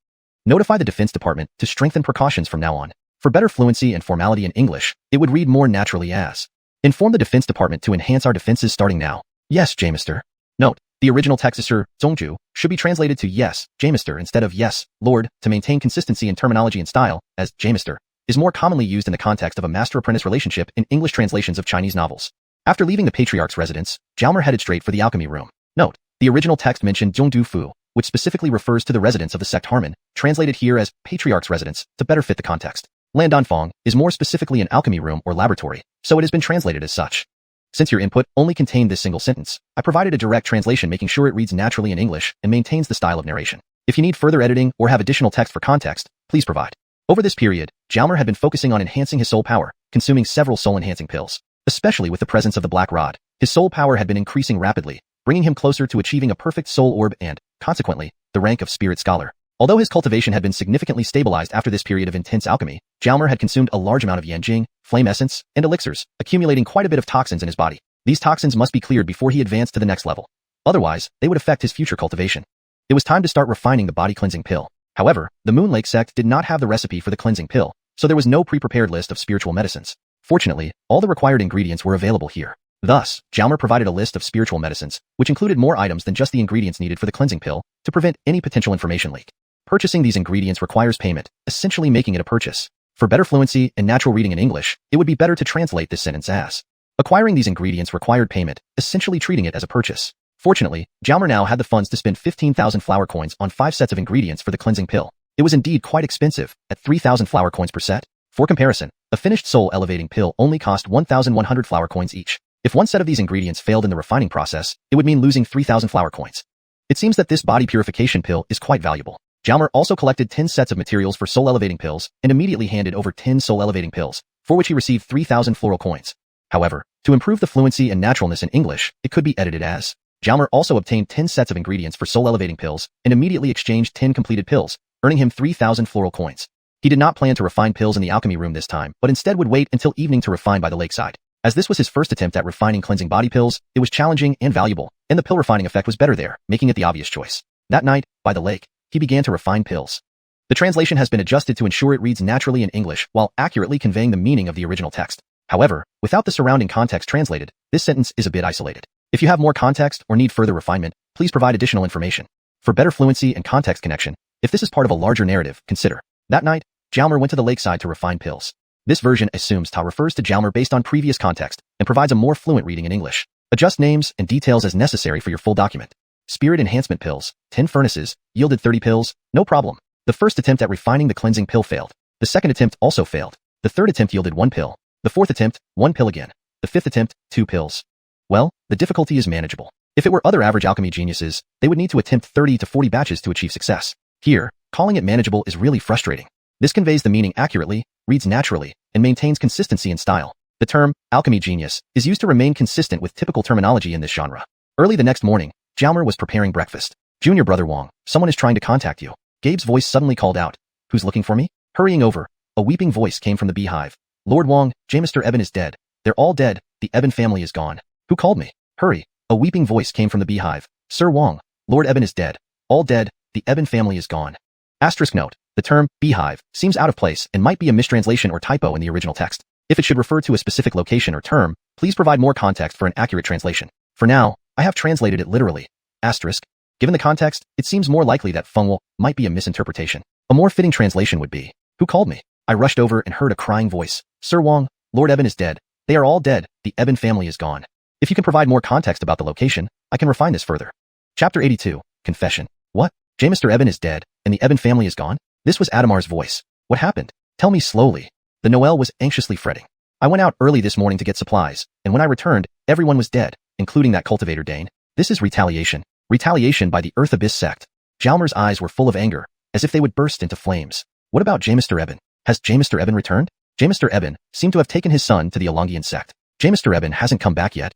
Notify the Defense Department to strengthen precautions from now on. For better fluency and formality in English, it would read more naturally as, "Inform the Defense Department to enhance our defenses starting now." Yes, Jamister. Note, the original text is Sir Zongju should be translated to yes, Jamister instead of yes, Lord, to maintain consistency in terminology and style, as Jamister is more commonly used in the context of a master-apprentice relationship in English translations of Chinese novels. After leaving the Patriarch's residence, Jalmer headed straight for the alchemy room. Note, the original text mentioned Zhongdu Fu, which specifically refers to the residence of the sect Harmon, translated here as Patriarch's residence to better fit the context. Landanfang is more specifically an alchemy room or laboratory, so it has been translated as such. Since your input only contained this single sentence, I provided a direct translation making sure it reads naturally in English and maintains the style of narration. If you need further editing or have additional text for context, please provide. Over this period, Jalmer had been focusing on enhancing his soul power, consuming several soul-enhancing pills. Especially with the presence of the Black Rod, his soul power had been increasing rapidly, bringing him closer to achieving a perfect soul orb and, consequently, the rank of Spirit Scholar. Although his cultivation had been significantly stabilized after this period of intense alchemy, Jalmer had consumed a large amount of Yanjing, flame essence, and elixirs, accumulating quite a bit of toxins in his body. These toxins must be cleared before he advanced to the next level. Otherwise, they would affect his future cultivation. It was time to start refining the body cleansing pill. However, the Moon Lake sect did not have the recipe for the cleansing pill, so there was no pre-prepared list of spiritual medicines. Fortunately, all the required ingredients were available here. Thus, Jalmer provided a list of spiritual medicines, which included more items than just the ingredients needed for the cleansing pill, to prevent any potential information leak. Purchasing these ingredients requires payment, essentially making it a purchase. For better fluency and natural reading in English, it would be better to translate this sentence as, acquiring these ingredients required payment, essentially treating it as a purchase. Fortunately, Jalmer now had the funds to spend 15,000 flower coins on 5 sets of ingredients for the cleansing pill. It was indeed quite expensive, at 3,000 flower coins per set. For comparison, a finished soul-elevating pill only cost 1,100 flower coins each. If one set of these ingredients failed in the refining process, it would mean losing 3,000 flower coins. It seems that this body purification pill is quite valuable. Jalmer also collected 10 sets of materials for soul-elevating pills and immediately handed over 10 soul-elevating pills, for which he received 3,000 floral coins. However, to improve the fluency and naturalness in English, it could be edited as: Jalmer also obtained 10 sets of ingredients for soul-elevating pills and immediately exchanged 10 completed pills, earning him 3,000 floral coins. He did not plan to refine pills in the alchemy room this time, but instead would wait until evening to refine by the lakeside. As this was his first attempt at refining cleansing body pills, it was challenging and valuable, and the pill refining effect was better there, making it the obvious choice. That night, by the lake, he began to refine pills. The translation has been adjusted to ensure it reads naturally in English while accurately conveying the meaning of the original text. However, without the surrounding context translated, this sentence is a bit isolated. If you have more context or need further refinement, please provide additional information. For better fluency and context connection, if this is part of a larger narrative, consider. That night, Jalmer went to the lakeside to refine pills. This version assumes Ta refers to Jalmer based on previous context and provides a more fluent reading in English. Adjust names and details as necessary for your full document. Spirit enhancement pills, 10 furnaces, yielded 30 pills, no problem. The first attempt at refining the cleansing pill failed. The second attempt also failed. The third attempt yielded 1 pill. The fourth attempt, 1 pill again. The fifth attempt, 2 pills. Well, the difficulty is manageable. If it were other average alchemy geniuses, they would need to attempt 30 to 40 batches to achieve success. Here, calling it manageable is really frustrating. This conveys the meaning accurately, reads naturally, and maintains consistency in style. The term, alchemy genius, is used to remain consistent with typical terminology in this genre. Early the next morning, Jalmer was preparing breakfast. Junior brother Wong, someone is trying to contact you. Gabe's voice suddenly called out. Who's looking for me? Hurrying over, a weeping voice came from the beehive. Lord Wong, Mr. Eben is dead. They're all dead, the Eben family is gone. Who called me? Hurry, a weeping voice came from the beehive. Sir Wong, Lord Eben is dead. All dead, the Eben family is gone. Asterisk note, the term, beehive, seems out of place and might be a mistranslation or typo in the original text. If it should refer to a specific location or term, please provide more context for an accurate translation. For now, I have translated it literally. Asterisk. Given the context, it seems more likely that Fengwo might be a misinterpretation. A more fitting translation would be, who called me? I rushed over and heard a crying voice. Sir Wong, Lord Eben is dead. They are all dead, the Eben family is gone. If you can provide more context about the location, I can refine this further. Chapter 82, Confession. What? Mr. Eben is dead, and the Eben family is gone? This was Adamar's voice. What happened? Tell me slowly. The Noel was anxiously fretting. I went out early this morning to get supplies, and when I returned, everyone was dead, including that cultivator Dane. This is retaliation. Retaliation by the Earth Abyss sect. Jalmer's eyes were full of anger, as if they would burst into flames. What about Mr. Eben? Has Mr. Eben returned? Mr. Eben seemed to have taken his son to the Elongian sect. Mr. Eben hasn't come back yet.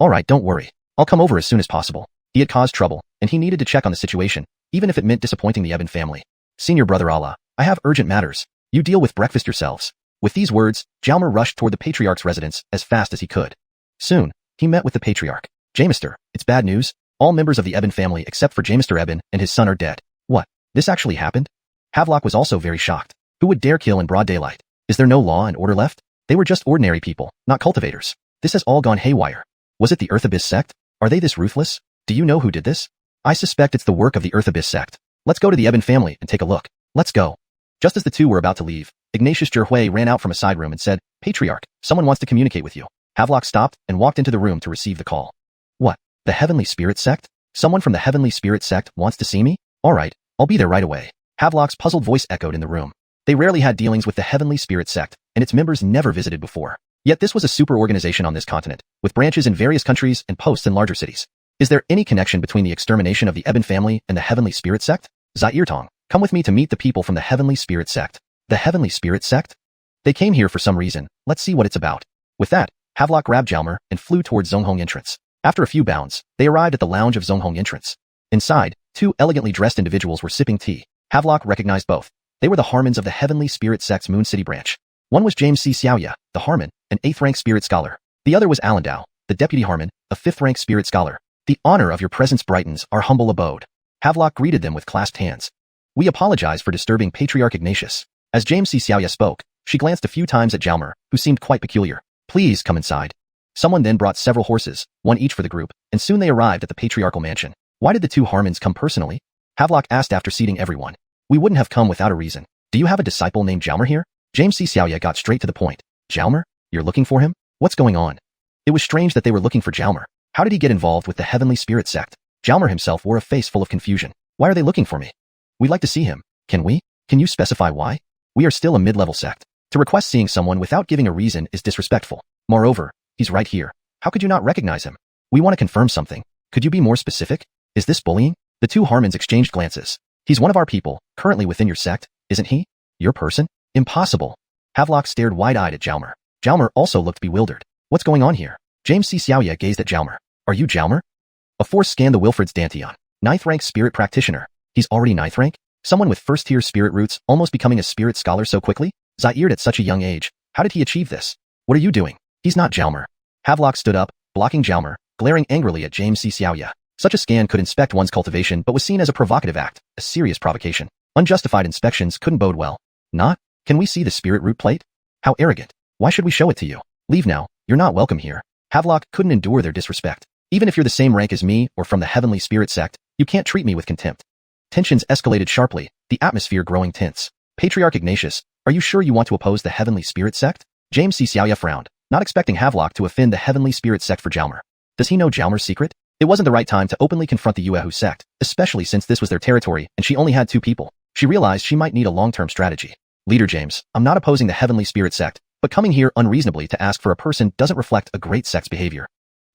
Alright, don't worry. I'll come over as soon as possible. He had caused trouble, and he needed to check on the situation, even if it meant disappointing the Eben family. Senior brother Allah, I have urgent matters. You deal with breakfast yourselves. With these words, Jalmer rushed toward the Patriarch's residence as fast as he could. Soon, he met with the Patriarch. Mr. It's bad news. All members of the Eben family except for Mr. Eben and his son are dead. What? This actually happened? Havelock was also very shocked. Who would dare kill in broad daylight? Is there no law and order left? They were just ordinary people, not cultivators. This has all gone haywire. Was it the Earth Abyss sect? Are they this ruthless? Do you know who did this? I suspect it's the work of the Earth Abyss sect. Let's go to the Eben family and take a look. Let's go. Just as the two were about to leave, Ignatius Jerhui ran out from a side room and said, Patriarch, someone wants to communicate with you. Havelock stopped and walked into the room to receive the call. What? The Heavenly Spirit sect? Someone from the Heavenly Spirit sect wants to see me? Alright, I'll be there right away. Havelock's puzzled voice echoed in the room. They rarely had dealings with the Heavenly Spirit sect, and its members never visited before. Yet this was a super organization on this continent, with branches in various countries and posts in larger cities. Is there any connection between the extermination of the Eben family and the Heavenly Spirit sect? Zairtong, come with me to meet the people from the Heavenly Spirit sect. The Heavenly Spirit sect? They came here for some reason. Let's see what it's about. With that, Havelock grabbed Jalmer and flew towards Zonghong entrance. After a few bounds, they arrived at the lounge of Zonghong entrance. Inside, two elegantly dressed individuals were sipping tea. Havelock recognized both. They were the Harmons of the Heavenly Spirit sect's Moon City branch. One was James C. Xiaoya, the Harmon, an 8th-rank spirit scholar. The other was Alan Dao, the Deputy Harmon, a 5th-rank spirit scholar. The honor of your presence brightens our humble abode. Havelock greeted them with clasped hands. We apologize for disturbing Patriarch Ignatius. As James C. Xiaoya spoke, she glanced a few times at Jalmer, who seemed quite peculiar. Please come inside. Someone then brought several horses, one each for the group, and soon they arrived at the patriarchal mansion. Why did the two Harmons come personally? Havelock asked after seating everyone. We wouldn't have come without a reason. Do you have a disciple named Jalmer here? James C. Xiaoya got straight to the point. Jalmer? You're looking for him? What's going on? It was strange that they were looking for Jalmer. How did he get involved with the Heavenly Spirit sect? Jalmer himself wore a face full of confusion. Why are they looking for me? We'd like to see him. Can we? Can you specify why? We are still a mid-level sect. To request seeing someone without giving a reason is disrespectful. Moreover, he's right here. How could you not recognize him? We want to confirm something. Could you be more specific? Is this bullying? The two Harmons exchanged glances. He's one of our people, currently within your sect, isn't he? Your person? Impossible. Havelock stared wide-eyed at Jalmer. Jalmer also looked bewildered. What's going on here? James C. Xiaoya gazed at Jalmer. Are you Jalmer? A force scanned the Wilfred's Danteon. 9th rank spirit practitioner. He's already 9th rank? Someone with first-tier spirit roots almost becoming a spirit scholar so quickly? Zaire at such a young age. How did he achieve this? What are you doing? He's not Jalmer. Havelock stood up, blocking Jalmer, glaring angrily at James C. Xiaoya. Such a scan could inspect one's cultivation but was seen as a provocative act, a serious provocation. Unjustified inspections couldn't bode well. Not? Can we see the spirit root plate? How arrogant. Why should we show it to you? Leave now. You're not welcome here. Havelock couldn't endure their disrespect. Even if you're the same rank as me or from the Heavenly Spirit sect, you can't treat me with contempt. Tensions escalated sharply, the atmosphere growing tense. Patriarch Ignatius, are you sure you want to oppose the Heavenly Spirit sect? James C. Xiaoya frowned, not expecting Havelock to offend the Heavenly Spirit sect for Jalmer. Does he know Jalmer's secret? It wasn't the right time to openly confront the Yuehu sect, especially since this was their territory and she only had 2 people. She realized she might need a long-term strategy. Leader James, I'm not opposing the Heavenly Spirit sect, but coming here unreasonably to ask for a person doesn't reflect a great sect's behavior.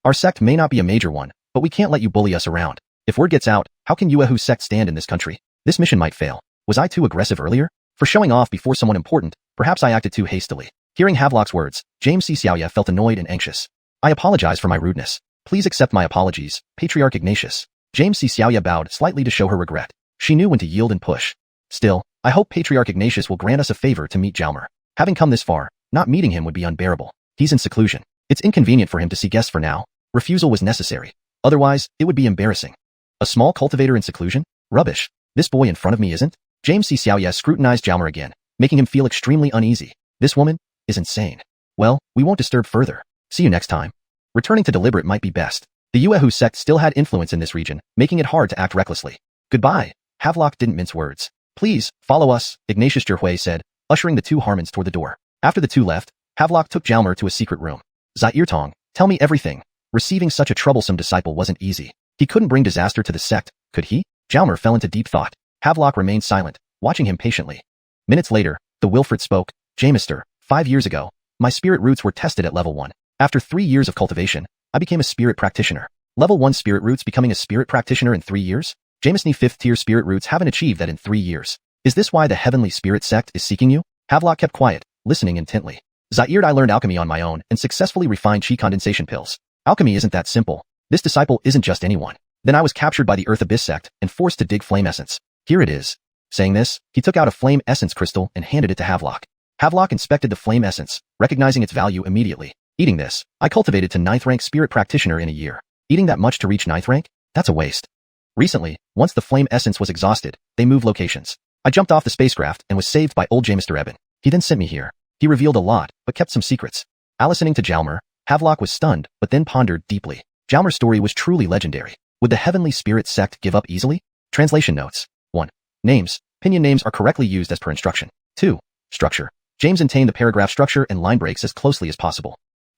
Our sect may not be a major one, but we can't let you bully us around. If word gets out, how can Yuehu's sect stand in this country? This mission might fail. Was I too aggressive earlier? For showing off before someone important, perhaps I acted too hastily. Hearing Havelock's words, James C. Xiaoya felt annoyed and anxious. I apologize for my rudeness. Please accept my apologies, Patriarch Ignatius. James C. Xiaoya bowed slightly to show her regret. She knew when to yield and push. Still, I hope Patriarch Ignatius will grant us a favor to meet Jalmer. Having come this far, not meeting him would be unbearable. He's in seclusion. It's inconvenient for him to see guests for now. Refusal was necessary. Otherwise, it would be embarrassing. A small cultivator in seclusion? Rubbish. This boy in front of me isn't? James C. Xiaoya scrutinized Jalmer again, making him feel extremely uneasy. This woman is insane. Well, we won't disturb further. See you next time. Returning to deliberate might be best. The Yuehu sect still had influence in this region, making it hard to act recklessly. Goodbye. Havelock didn't mince words. Please, follow us, Ignatius Jerhui said, ushering the 2 Harmons toward the door. After the 2 left, Havelock took Jalmer to a secret room. Zaire Tong, tell me everything. Receiving such a troublesome disciple wasn't easy. He couldn't bring disaster to the sect, could he? Jalmer fell into deep thought. Havelock remained silent, watching him patiently. Minutes later, the Wilfred spoke. Jamister, 5 years ago, my spirit roots were tested at level 1. After 3 years of cultivation, I became a spirit practitioner. Level 1 spirit roots becoming a spirit practitioner in 3 years? Jamesni 5th tier spirit roots haven't achieved that in 3 years. Is this why the Heavenly Spirit sect is seeking you? Havelock kept quiet, listening intently. Zaire, I learned alchemy on my own and successfully refined chi condensation pills. Alchemy isn't that simple. This disciple isn't just anyone. Then I was captured by the Earth Abyss sect and forced to dig flame essence. Here it is. Saying this, he took out a flame essence crystal and handed it to Havelock. Havelock inspected the flame essence, recognizing its value immediately. Eating this, I cultivated to 9th rank spirit practitioner in a year. Eating that much to reach 9th rank? That's a waste. Recently, once the flame essence was exhausted, they moved locations. I jumped off the spacecraft and was saved by old Jamister Eben. He then sent me here. He revealed a lot, but kept some secrets. Listening to Jalmer, Havelock was stunned, but then pondered deeply. Jalmer's story was truly legendary. Would the Heavenly Spirit sect give up easily? Translation notes. 1. Names. Pinyin names are correctly used as per instruction. 2. Structure. James maintained the paragraph structure and line breaks as closely as possible.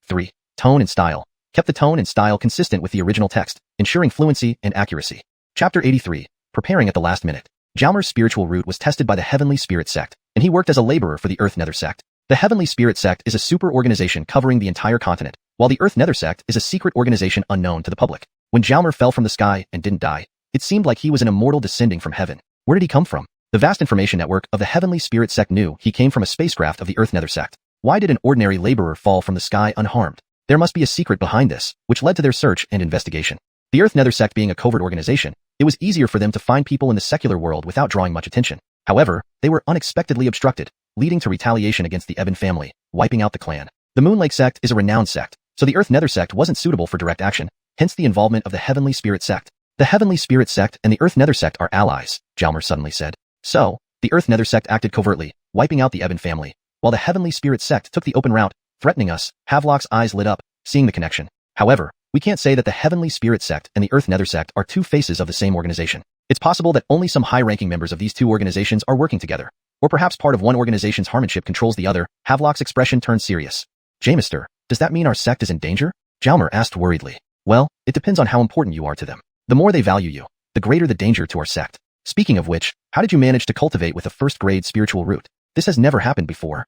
3. Tone and style. Kept the tone and style consistent with the original text, ensuring fluency and accuracy. Chapter 83. Preparing at the last minute. Jalmer's spiritual root was tested by the Heavenly Spirit sect, and he worked as a laborer for the Earth Nether sect. The Heavenly Spirit sect is a super organization covering the entire continent, while the Earth Nether sect is a secret organization unknown to the public. When Jalmer fell from the sky and didn't die, it seemed like he was an immortal descending from heaven. Where did he come from? The vast information network of the Heavenly Spirit sect knew he came from a spacecraft of the Earth Nether sect. Why did an ordinary laborer fall from the sky unharmed? There must be a secret behind this, which led to their search and investigation. The Earth Nether sect being a covert organization, it was easier for them to find people in the secular world without drawing much attention. However, they were unexpectedly obstructed, leading to retaliation against the Eben family, wiping out the clan. The Moonlake sect is a renowned sect, so the Earth Nether sect wasn't suitable for direct action, hence the involvement of the Heavenly Spirit sect. The Heavenly Spirit sect and the Earth Nether sect are allies, Jalmer suddenly said. So, the Earth Nether sect acted covertly, wiping out the Eben family, while the Heavenly Spirit sect took the open route, threatening us. Havelock's eyes lit up, seeing the connection. However, we can't say that the Heavenly Spirit sect and the Earth Nether sect are two faces of the same organization. It's possible that only some high-ranking members of these two organizations are working together. Or perhaps part of one organization's harmonship controls the other. Havelock's expression turned serious. Jamister, does that mean our sect is in danger? Jalmer asked worriedly. Well, it depends on how important you are to them. The more they value you, the greater the danger to our sect. Speaking of which, how did you manage to cultivate with a first-grade spiritual root? This has never happened before.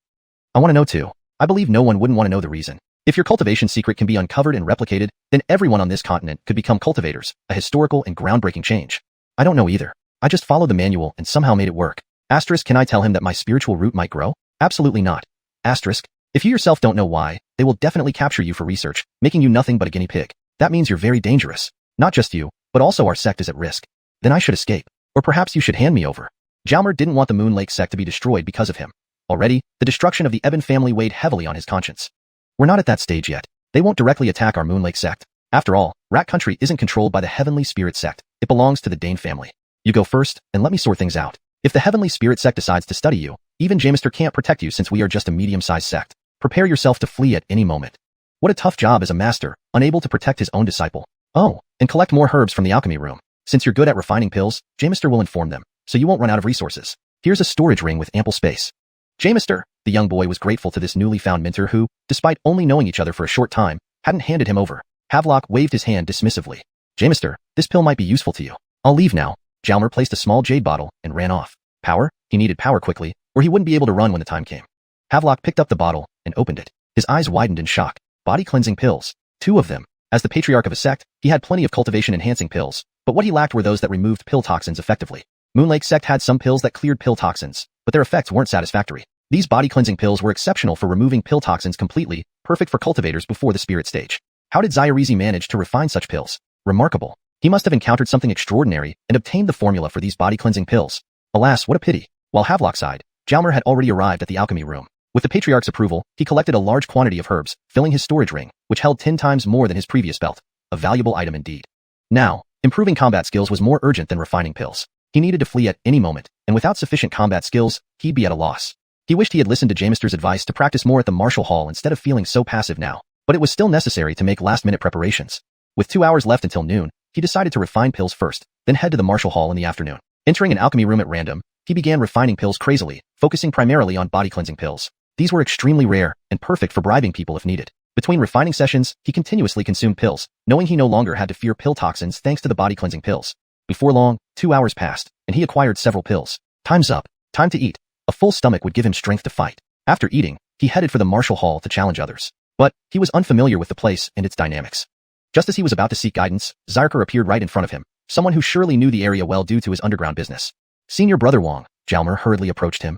I want to know too. I believe no one wouldn't want to know the reason. If your cultivation secret can be uncovered and replicated, then everyone on this continent could become cultivators, a historical and groundbreaking change. I don't know either. I just followed the manual and somehow made it work. Asterisk, can I tell him that my spiritual root might grow? Absolutely not. Asterisk, if you yourself don't know why, they will definitely capture you for research, making you nothing but a guinea pig. That means you're very dangerous. Not just you, but also our sect is at risk. Then I should escape. Or perhaps you should hand me over. Jalmer didn't want the Moon Lake sect to be destroyed because of him. Already, the destruction of the Eben family weighed heavily on his conscience. We're not at that stage yet. They won't directly attack our Moon Lake sect. After all, Rat Country isn't controlled by the Heavenly Spirit sect. It belongs to the Dane family. You go first, and let me sort things out. If the Heavenly Spirit sect decides to study you, even Jamister can't protect you since we are just a medium-sized sect. Prepare yourself to flee at any moment. What a tough job as a master, unable to protect his own disciple. Oh, and collect more herbs from the alchemy room. Since you're good at refining pills, Jamister will inform them, so you won't run out of resources. Here's a storage ring with ample space. Jamister, the young boy was grateful to this newly found mentor who, despite only knowing each other for a short time, hadn't handed him over. Havelock waved his hand dismissively. Jamister, this pill might be useful to you. I'll leave now. Jalmer placed a small jade bottle and ran off. Power? He needed power quickly, or he wouldn't be able to run when the time came. Havelock picked up the bottle and opened it. His eyes widened in shock. Body cleansing pills. 2 of them. As the patriarch of a sect, he had plenty of cultivation-enhancing pills, but what he lacked were those that removed pill toxins effectively. Moonlake sect had some pills that cleared pill toxins, but their effects weren't satisfactory. These body-cleansing pills were exceptional for removing pill toxins completely, perfect for cultivators before the spirit stage. How did Zyarizi manage to refine such pills? Remarkable. He must have encountered something extraordinary and obtained the formula for these body-cleansing pills. Alas, what a pity. While Havelock sighed, Jalmer had already arrived at the alchemy room. With the patriarch's approval, he collected a large quantity of herbs, filling his storage ring, which held 10 times more than his previous belt. A valuable item indeed. Now, improving combat skills was more urgent than refining pills. He needed to flee at any moment, and without sufficient combat skills, he'd be at a loss. He wished he had listened to Jamister's advice to practice more at the martial hall instead of feeling so passive now, but it was still necessary to make last-minute preparations. With 2 hours left until noon, he decided to refine pills first, then head to the martial hall in the afternoon. Entering an alchemy room at random, he began refining pills crazily, focusing primarily on body-cleansing pills. These were extremely rare and perfect for bribing people if needed. Between refining sessions, he continuously consumed pills, knowing he no longer had to fear pill toxins thanks to the body-cleansing pills. Before long, 2 hours passed, and he acquired several pills. Time's up. Time to eat. A full stomach would give him strength to fight. After eating, he headed for the martial hall to challenge others. But he was unfamiliar with the place and its dynamics. Just as he was about to seek guidance, Zarkar appeared right in front of him, someone who surely knew the area well due to his underground business. Senior Brother Wong, Jalmer hurriedly approached him.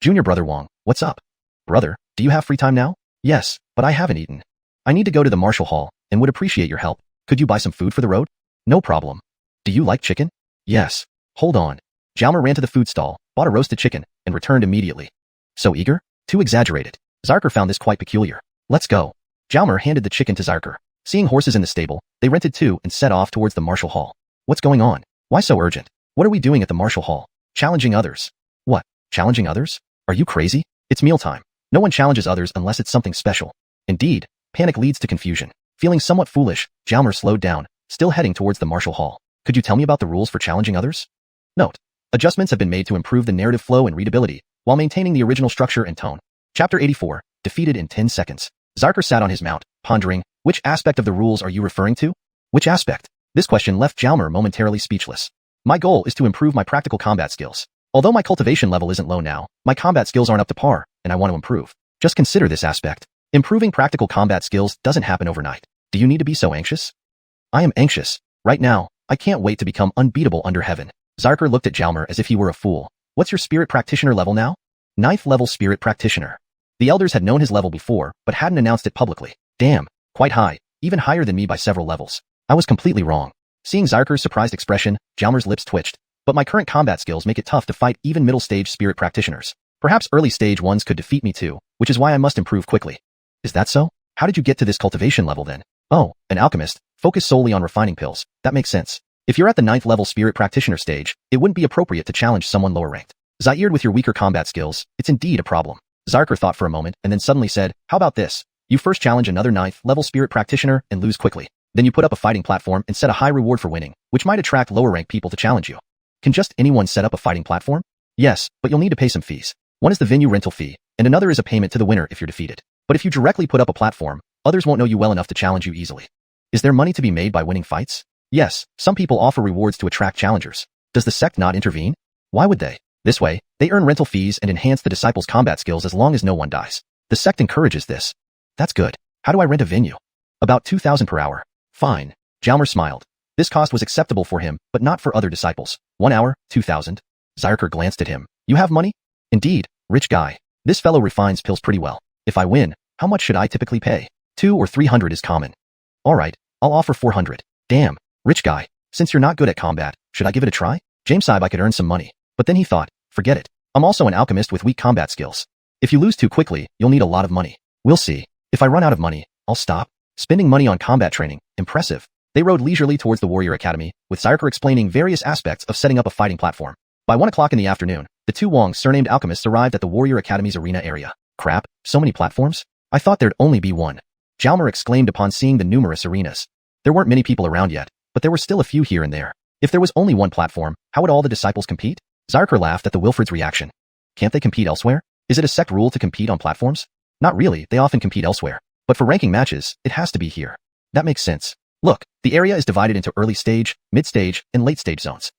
Junior Brother Wong, what's up? Brother, do you have free time now? Yes, but I haven't eaten. I need to go to the martial hall, and would appreciate your help. Could you buy some food for the road? No problem. Do you like chicken? Yes. Hold on. Jalmer ran to the food stall, bought a roasted chicken, and returned immediately. So eager? Too exaggerated. Zarkar found this quite peculiar. Let's go. Jalmer handed the chicken to Zarkar. Seeing horses in the stable, they rented 2 and set off towards the martial hall. What's going on? Why so urgent? What are we doing at the martial hall? Challenging others. What? Challenging others? Are you crazy? It's mealtime. No one challenges others unless it's something special. Indeed, panic leads to confusion. Feeling somewhat foolish, Jalmer slowed down, still heading towards the martial hall. Could you tell me about the rules for challenging others? Note. Adjustments have been made to improve the narrative flow and readability, while maintaining the original structure and tone. Chapter 84, Defeated in 10 seconds. Zarkar sat on his mount, pondering, which aspect of the rules are you referring to? Which aspect? This question left Jalmer momentarily speechless. My goal is to improve my practical combat skills. Although my cultivation level isn't low now, my combat skills aren't up to par, and I want to improve. Just consider this aspect. Improving practical combat skills doesn't happen overnight. Do you need to be so anxious? I am anxious. Right now, I can't wait to become unbeatable under heaven. Zarkar looked at Jalmer as if he were a fool. What's your spirit practitioner level now? 9th level spirit practitioner. The elders had known his level before, but hadn't announced it publicly. Damn, quite high, even higher than me by several levels. I was completely wrong. Seeing Zarkar's surprised expression, Jalmer's lips twitched. But my current combat skills make it tough to fight even middle-stage spirit practitioners. Perhaps early-stage ones could defeat me too, which is why I must improve quickly. Is that so? How did you get to this cultivation level then? Oh, an alchemist, focused solely on refining pills. That makes sense. If you're at the 9th level spirit practitioner stage, it wouldn't be appropriate to challenge someone lower ranked. Zaire, with your weaker combat skills, it's indeed a problem. Zarkar thought for a moment and then suddenly said, how about this? You first challenge another 9th level spirit practitioner and lose quickly. Then you put up a fighting platform and set a high reward for winning, which might attract lower ranked people to challenge you. Can just anyone set up a fighting platform? Yes, but you'll need to pay some fees. One is the venue rental fee, and another is a payment to the winner if you're defeated. But if you directly put up a platform, others won't know you well enough to challenge you easily. Is there money to be made by winning fights? Yes, some people offer rewards to attract challengers. Does the sect not intervene? Why would they? This way, they earn rental fees and enhance the disciples' combat skills as long as no one dies. The sect encourages this. That's good. How do I rent a venue? About 2,000 per hour. Fine. Jalmer smiled. This cost was acceptable for him, but not for other disciples. 1 hour, 2,000. Zyrker glanced at him. You have money? Indeed, rich guy. This fellow refines pills pretty well. If I win, how much should I typically pay? 200 or 300 is common. Alright, I'll offer 400. Damn, rich guy. Since you're not good at combat, should I give it a try? James said I could earn some money. But then he thought, forget it. I'm also an alchemist with weak combat skills. If you lose too quickly, you'll need a lot of money. We'll see. If I run out of money, I'll stop. Spending money on combat training, impressive. They rode leisurely towards the Warrior Academy, with Zyrker explaining various aspects of setting up a fighting platform. By 1 o'clock in the afternoon, the two Wongs surnamed alchemists arrived at the Warrior Academy's arena area. Crap, so many platforms? I thought there'd only be one. Jalmer exclaimed upon seeing the numerous arenas. There weren't many people around yet, but there were still a few here and there. If there was only one platform, how would all the disciples compete? Zyrker laughed at the Wilfred's reaction. Can't they compete elsewhere? Is it a sect rule to compete on platforms? Not really, they often compete elsewhere. But for ranking matches, it has to be here. That makes sense. Look, the area is divided into early stage, mid stage, and late stage zones.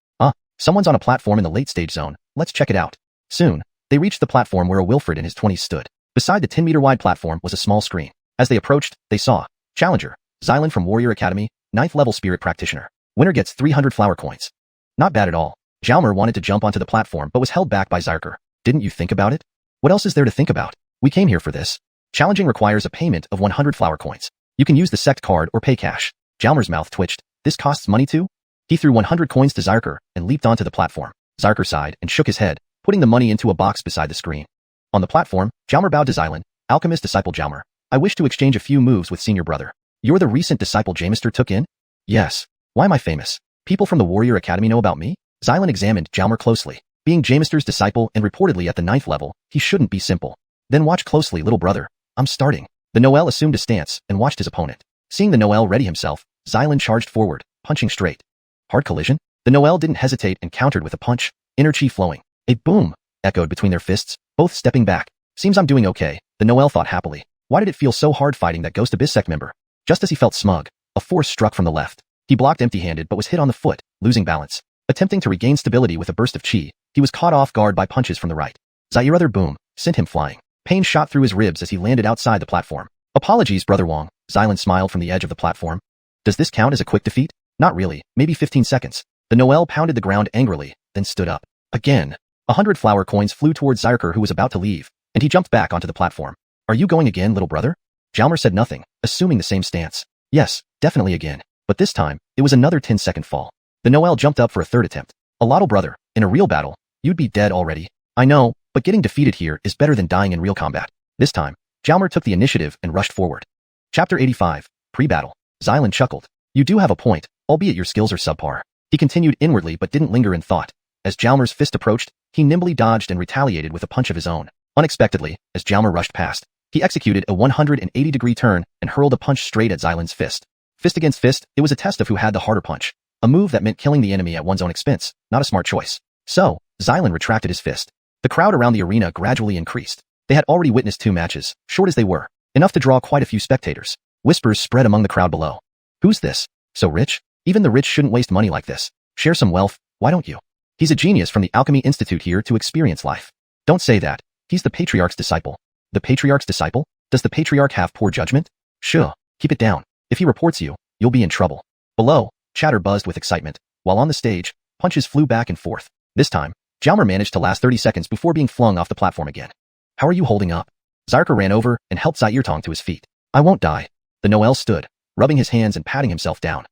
Someone's on a platform in the late stage zone. Let's check it out. Soon, they reached the platform where a Wilfred in his 20s stood. Beside the 10-meter wide platform was a small screen. As they approached, they saw Challenger, Xylan from Warrior Academy, 9th level spirit practitioner. Winner gets 300 flower coins. Not bad at all. Jalmer wanted to jump onto the platform but was held back by Zyrker. Didn't you think about it? What else is there to think about? We came here for this. Challenging requires a payment of 100 flower coins. You can use the sect card or pay cash. Jalmer's mouth twitched. This costs money too? He threw 100 coins to Zyrker and leaped onto the platform. Zyrker sighed and shook his head, putting the money into a box beside the screen. On the platform, Jalmer bowed to Xylan. Alchemist disciple Jalmer. I wish to exchange a few moves with senior brother. You're the recent disciple Jamister took in? Yes. Why am I famous? People from the Warrior Academy know about me? Xylan examined Jalmer closely. Being Jamister's disciple and reportedly at the 9th level, he shouldn't be simple. Then watch closely, little brother. I'm starting. The Noel assumed a stance and watched his opponent. Seeing the Noel ready himself, Xylan charged forward, punching straight. Hard collision? The Noel didn't hesitate and countered with a punch, inner chi flowing. A boom echoed between their fists, both stepping back. Seems I'm doing okay, the Noel thought happily. Why did it feel so hard fighting that Ghost Abyss sect member? Just as he felt smug, a force struck from the left. He blocked empty-handed but was hit on the foot, losing balance. Attempting to regain stability with a burst of chi, he was caught off guard by punches from the right. Zyr's other boom sent him flying. Pain shot through his ribs as he landed outside the platform. Apologies, Brother Wong. Xylan smiled from the edge of the platform. Does this count as a quick defeat? Not really, maybe 15 seconds. The Noel pounded the ground angrily, then stood up. Again. 100 flower coins flew towards Zyrker who was about to leave, and he jumped back onto the platform. Are you going again, little brother? Jalmer said nothing, assuming the same stance. Yes, definitely again. But this time, it was another 10-second fall. The Noel jumped up for a third attempt. A little brother, in a real battle, you'd be dead already. I know, but getting defeated here is better than dying in real combat. This time, Jalmer took the initiative and rushed forward. Chapter 85, Pre-Battle. Xylan chuckled. You do have a point, albeit your skills are subpar. He continued inwardly but didn't linger in thought. As Jalmer's fist approached, he nimbly dodged and retaliated with a punch of his own. Unexpectedly, as Jalmer rushed past, he executed a 180-degree turn and hurled a punch straight at Xylan's fist. Fist against fist, it was a test of who had the harder punch. A move that meant killing the enemy at one's own expense, not a smart choice. So, Xylan retracted his fist. The crowd around the arena gradually increased. They had already witnessed 2 matches, short as they were, enough to draw quite a few spectators. Whispers spread among the crowd below. Who's this? So rich? Even the rich shouldn't waste money like this. Share some wealth, why don't you? He's a genius from the Alchemy Institute here to experience life. Don't say that. He's the Patriarch's disciple. The Patriarch's disciple? Does the Patriarch have poor judgment? Sure, keep it down. If he reports you, you'll be in trouble. Below, chatter buzzed with excitement, while on the stage, punches flew back and forth. This time, Jalmer managed to last 30 seconds before being flung off the platform again. How are you holding up? Zyrker ran over and helped Zyrtong to his feet. I won't die. The Noel stood, rubbing his hands and patting himself down.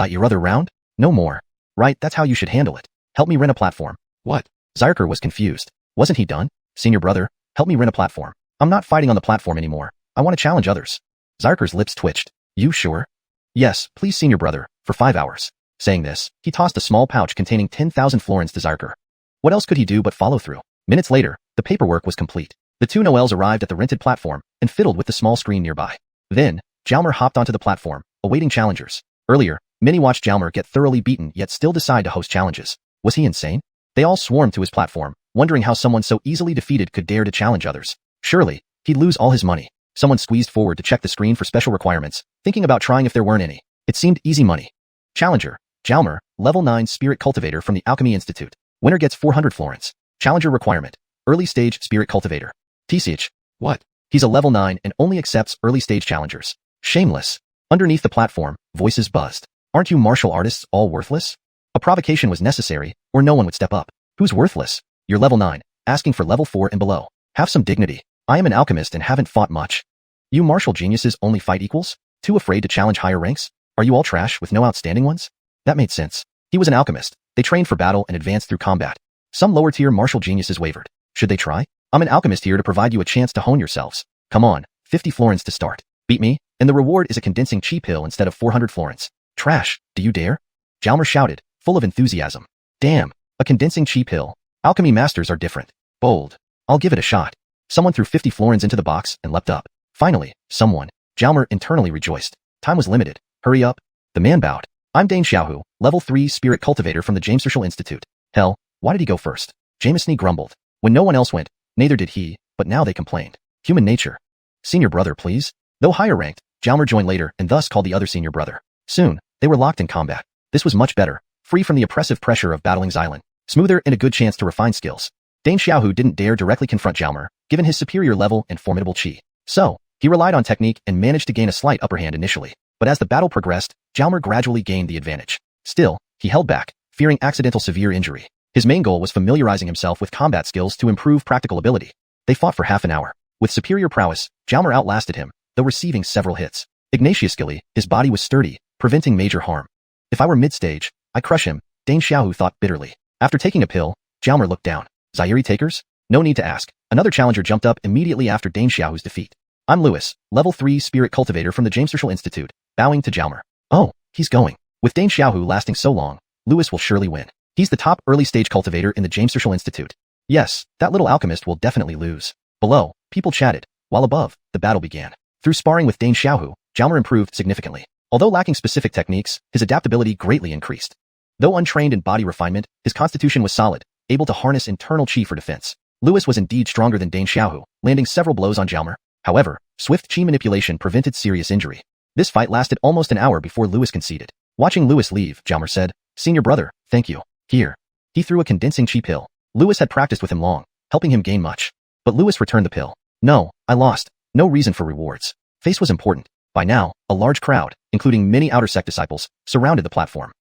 Your other round? No more. Right, that's how you should handle it. Help me rent a platform. What? Zyrker was confused. Wasn't he done? Senior brother, help me rent a platform. I'm not fighting on the platform anymore. I want to challenge others. Zyrker's lips twitched. You sure? Yes, please senior brother, for 5 hours. Saying this, he tossed a small pouch containing 10,000 florins to Zyrker. What else could he do but follow through? Minutes later, the paperwork was complete. The 2 Noels arrived at the rented platform and fiddled with the small screen nearby. Then, Jalmer hopped onto the platform, awaiting challengers. Earlier, many watched Jalmer get thoroughly beaten yet still decide to host challenges. Was he insane? They all swarmed to his platform, wondering how someone so easily defeated could dare to challenge others. Surely, he'd lose all his money. Someone squeezed forward to check the screen for special requirements, thinking about trying if there weren't any. It seemed easy money. Challenger, Jalmer, level 9 spirit cultivator from the Alchemy Institute. Winner gets 400 florins. Challenger requirement. Early stage spirit cultivator. TCH. What? He's a level 9 and only accepts early stage challengers. Shameless. Underneath the platform, voices buzzed. Aren't you martial artists all worthless? A provocation was necessary, or no one would step up. Who's worthless? You're level 9, asking for level 4 and below. Have some dignity. I am an alchemist and haven't fought much. You martial geniuses only fight equals? Too afraid to challenge higher ranks? Are you all trash with no outstanding ones? That made sense. He was an alchemist. They trained for battle and advanced through combat. Some lower tier martial geniuses wavered. Should they try? I'm an alchemist here to provide you a chance to hone yourselves. Come on, 50 florins to start. Beat me, and the reward is a condensing cheap pill instead of 400 florins. Trash, do you dare? Jalmer shouted, full of enthusiasm. Damn, a condensing cheap pill. Alchemy masters are different. Bold. I'll give it a shot. Someone threw 50 florins into the box and leapt up. Finally, someone. Jalmer internally rejoiced. Time was limited. Hurry up. The man bowed. I'm Dane Xiaohu, level 3 spirit cultivator from the Misfortune Institute. Hell, why did he go first? Jameson grumbled. When no one else went, neither did he, but now they complained. Human nature. Senior brother, please. Though higher ranked, Jalmer joined later and thus called the other senior brother. Soon, they were locked in combat. This was much better, free from the oppressive pressure of battling Xylan. Smoother and a good chance to refine skills. Dane Xiaohu didn't dare directly confront Jalmer, given his superior level and formidable chi. So, he relied on technique and managed to gain a slight upper hand initially. But as the battle progressed, Jalmer gradually gained the advantage. Still, he held back, fearing accidental severe injury. His main goal was familiarizing himself with combat skills to improve practical ability. They fought for half an hour. With superior prowess, Jalmer outlasted him, though receiving several hits. Ignatiously, his body was sturdy, preventing major harm. If I were mid-stage, I'd crush him, Dane Xiaohu thought bitterly. After taking a pill, Jalmer looked down. Zaire takers? No need to ask. Another challenger jumped up immediately after Dane Xiaohu's defeat. I'm Lewis, level 3 spirit cultivator from the Misfortune Institute, bowing to Jalmer. Oh, he's going. With Dane Xiaohu lasting so long, Lewis will surely win. He's the top early stage cultivator in the Misfortune Institute. Yes, that little alchemist will definitely lose. Below, people chatted, while above, the battle began. Through sparring with Dane Xiaohu, Jalmer improved significantly. Although lacking specific techniques, his adaptability greatly increased. Though untrained in body refinement, his constitution was solid, able to harness internal chi for defense. Lewis was indeed stronger than Dane Xiaohu, landing several blows on Jalmer. However, swift chi manipulation prevented serious injury. This fight lasted almost an hour before Lewis conceded. Watching Lewis leave, Jalmer said, Senior brother, thank you. Here. He threw a condensing chi pill. Lewis had practiced with him long, helping him gain much. But Lewis returned the pill. No, I lost. No reason for rewards. Face was important. By now, a large crowd, including many outer sect disciples, surrounded the platform.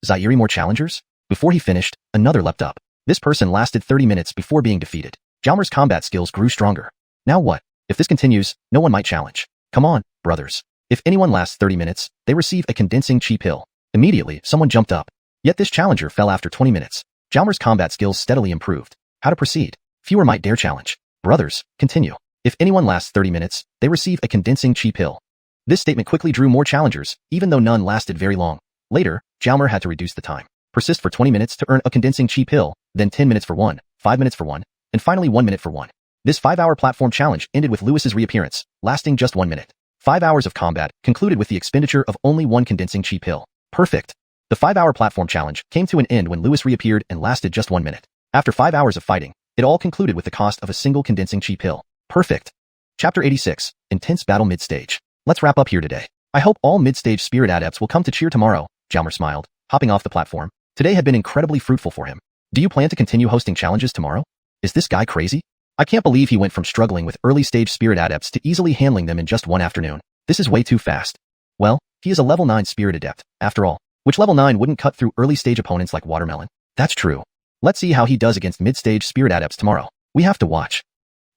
Zaire more challengers? Before he finished, another leapt up. This person lasted 30 minutes before being defeated. Jalmer's combat skills grew stronger. Now what? If this continues, no one might challenge. Come on, brothers. If anyone lasts 30 minutes, they receive a condensing chi pill. Immediately, someone jumped up. Yet this challenger fell after 20 minutes. Jalmer's combat skills steadily improved. How to proceed? Fewer might dare challenge. Brothers, continue. If anyone lasts 30 minutes, they receive a condensing chi pill. This statement quickly drew more challengers, even though none lasted very long. Later, Jalmer had to reduce the time. Persist for 20 minutes to earn a condensing chi pill, then 10 minutes for one, 5 minutes for one, and finally 1 minute for one. This 5-hour platform challenge ended with Lewis's reappearance, lasting just 1 minute. 5 hours of combat concluded with the expenditure of only one condensing chi pill. Perfect. The 5-hour platform challenge came to an end when Lewis reappeared and lasted just 1 minute. After 5 hours of fighting, it all concluded with the cost of a single condensing chi pill. Perfect. Chapter 86, Intense Battle Mid-Stage. Let's wrap up here today. I hope all mid-stage spirit adepts will come to cheer tomorrow, Jalmer smiled, hopping off the platform. Today had been incredibly fruitful for him. Do you plan to continue hosting challenges tomorrow? Is this guy crazy? I can't believe he went from struggling with early-stage spirit adepts to easily handling them in just one afternoon. This is way too fast. Well, he is a level 9 spirit adept, after all. Which level 9 wouldn't cut through early-stage opponents like Watermelon? That's true. Let's see how he does against mid-stage spirit adepts tomorrow. We have to watch.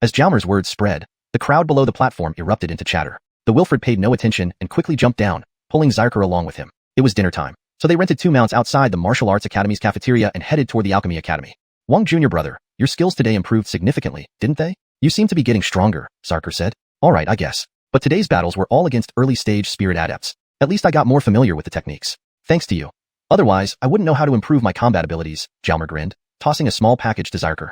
As Jalmer's words spread, the crowd below the platform erupted into chatter. The Wilfred paid no attention and quickly jumped down, pulling Zyrker along with him. It was dinner time, so they rented 2 mounts outside the Martial Arts Academy's cafeteria and headed toward the Alchemy Academy. Wang Jr. brother, your skills today improved significantly, didn't they? You seem to be getting stronger, Zyrker said. Alright, I guess. But today's battles were all against early-stage spirit adepts. At least I got more familiar with the techniques. Thanks to you. Otherwise, I wouldn't know how to improve my combat abilities, Jalmer grinned, tossing a small package to Zyrker.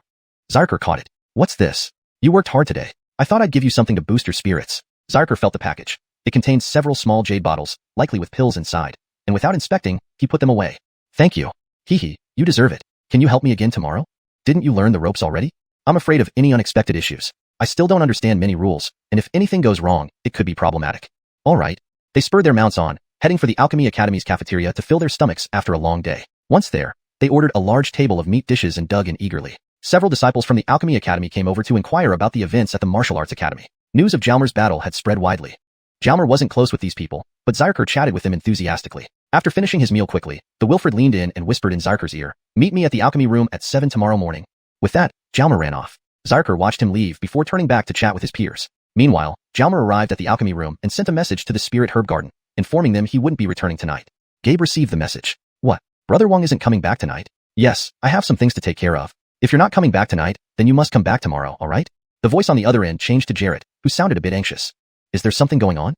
Zyrker caught it. What's this? You worked hard today. I thought I'd give you something to boost your spirits. Zyrker felt the package. It contained several small jade bottles, likely with pills inside, and without inspecting, he put them away. Thank you. Hee, you deserve it. Can you help me again tomorrow? Didn't you learn the ropes already? I'm afraid of any unexpected issues. I still don't understand many rules, and if anything goes wrong, it could be problematic. Alright. They spurred their mounts on, heading for the Alchemy Academy's cafeteria to fill their stomachs after a long day. Once there, they ordered a large table of meat dishes and dug in eagerly. Several disciples from the Alchemy Academy came over to inquire about the events at the Martial Arts Academy. News of Jalmar's battle had spread widely. Jalmar wasn't close with these people, but Zyrker chatted with him enthusiastically. After finishing his meal quickly, the Wilfred leaned in and whispered in Zyrker's ear, "Meet me at the alchemy room at 7 tomorrow morning." With that, Jalmar ran off. Zyrker watched him leave before turning back to chat with his peers. Meanwhile, Jalmar arrived at the alchemy room and sent a message to the Spirit Herb Garden, informing them he wouldn't be returning tonight. Gabe received the message. "What? Brother Wong isn't coming back tonight?" "Yes, I have some things to take care of. If you're not coming back tonight, then you must come back tomorrow, alright?" The voice on the other end changed to Jarrett, who sounded a bit anxious. "Is there something going on?"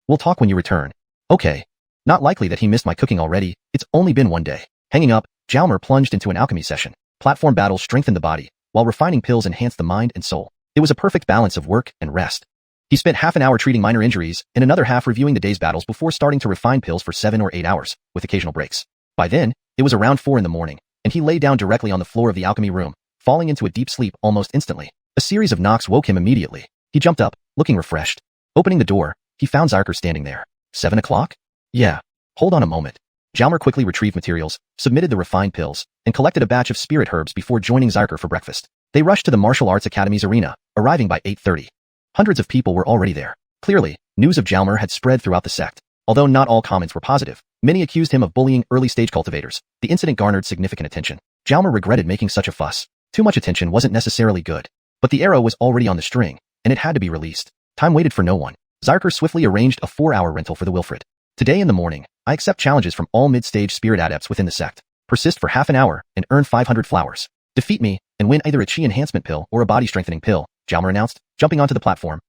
"We'll talk when you return." "Okay." Not likely that he missed my cooking already, it's only been one day. Hanging up, Jalmar plunged into an alchemy session. Platform battles strengthened the body, while refining pills enhanced the mind and soul. It was a perfect balance of work and rest. He spent half an hour treating minor injuries and another half reviewing the day's battles before starting to refine pills for 7 or 8 hours, with occasional breaks. By then, it was around 4 in the morning, and he lay down directly on the floor of the alchemy room, falling into a deep sleep almost instantly. A series of knocks woke him immediately. He jumped up, looking refreshed. Opening the door, he found Zyrker standing there. 7 o'clock? Yeah. Hold on a moment. Jalmar quickly retrieved materials, submitted the refined pills, and collected a batch of spirit herbs before joining Zyrker for breakfast. They rushed to the Martial Arts Academy's arena, arriving by 8:30. Hundreds of people were already there. Clearly, news of Jalmar had spread throughout the sect. Although not all comments were positive, many accused him of bullying early-stage cultivators. The incident garnered significant attention. Jalmar regretted making such a fuss. Too much attention wasn't necessarily good. But the arrow was already on the string, and it had to be released. Time waited for no one. Zyrker swiftly arranged a 4-hour rental for the Wilfred. "Today in the morning, I accept challenges from all mid-stage spirit adepts within the sect. Persist for half an hour and earn 500 flowers. Defeat me and win either a chi enhancement pill or a body strengthening pill," Jalmar announced, jumping onto the platform.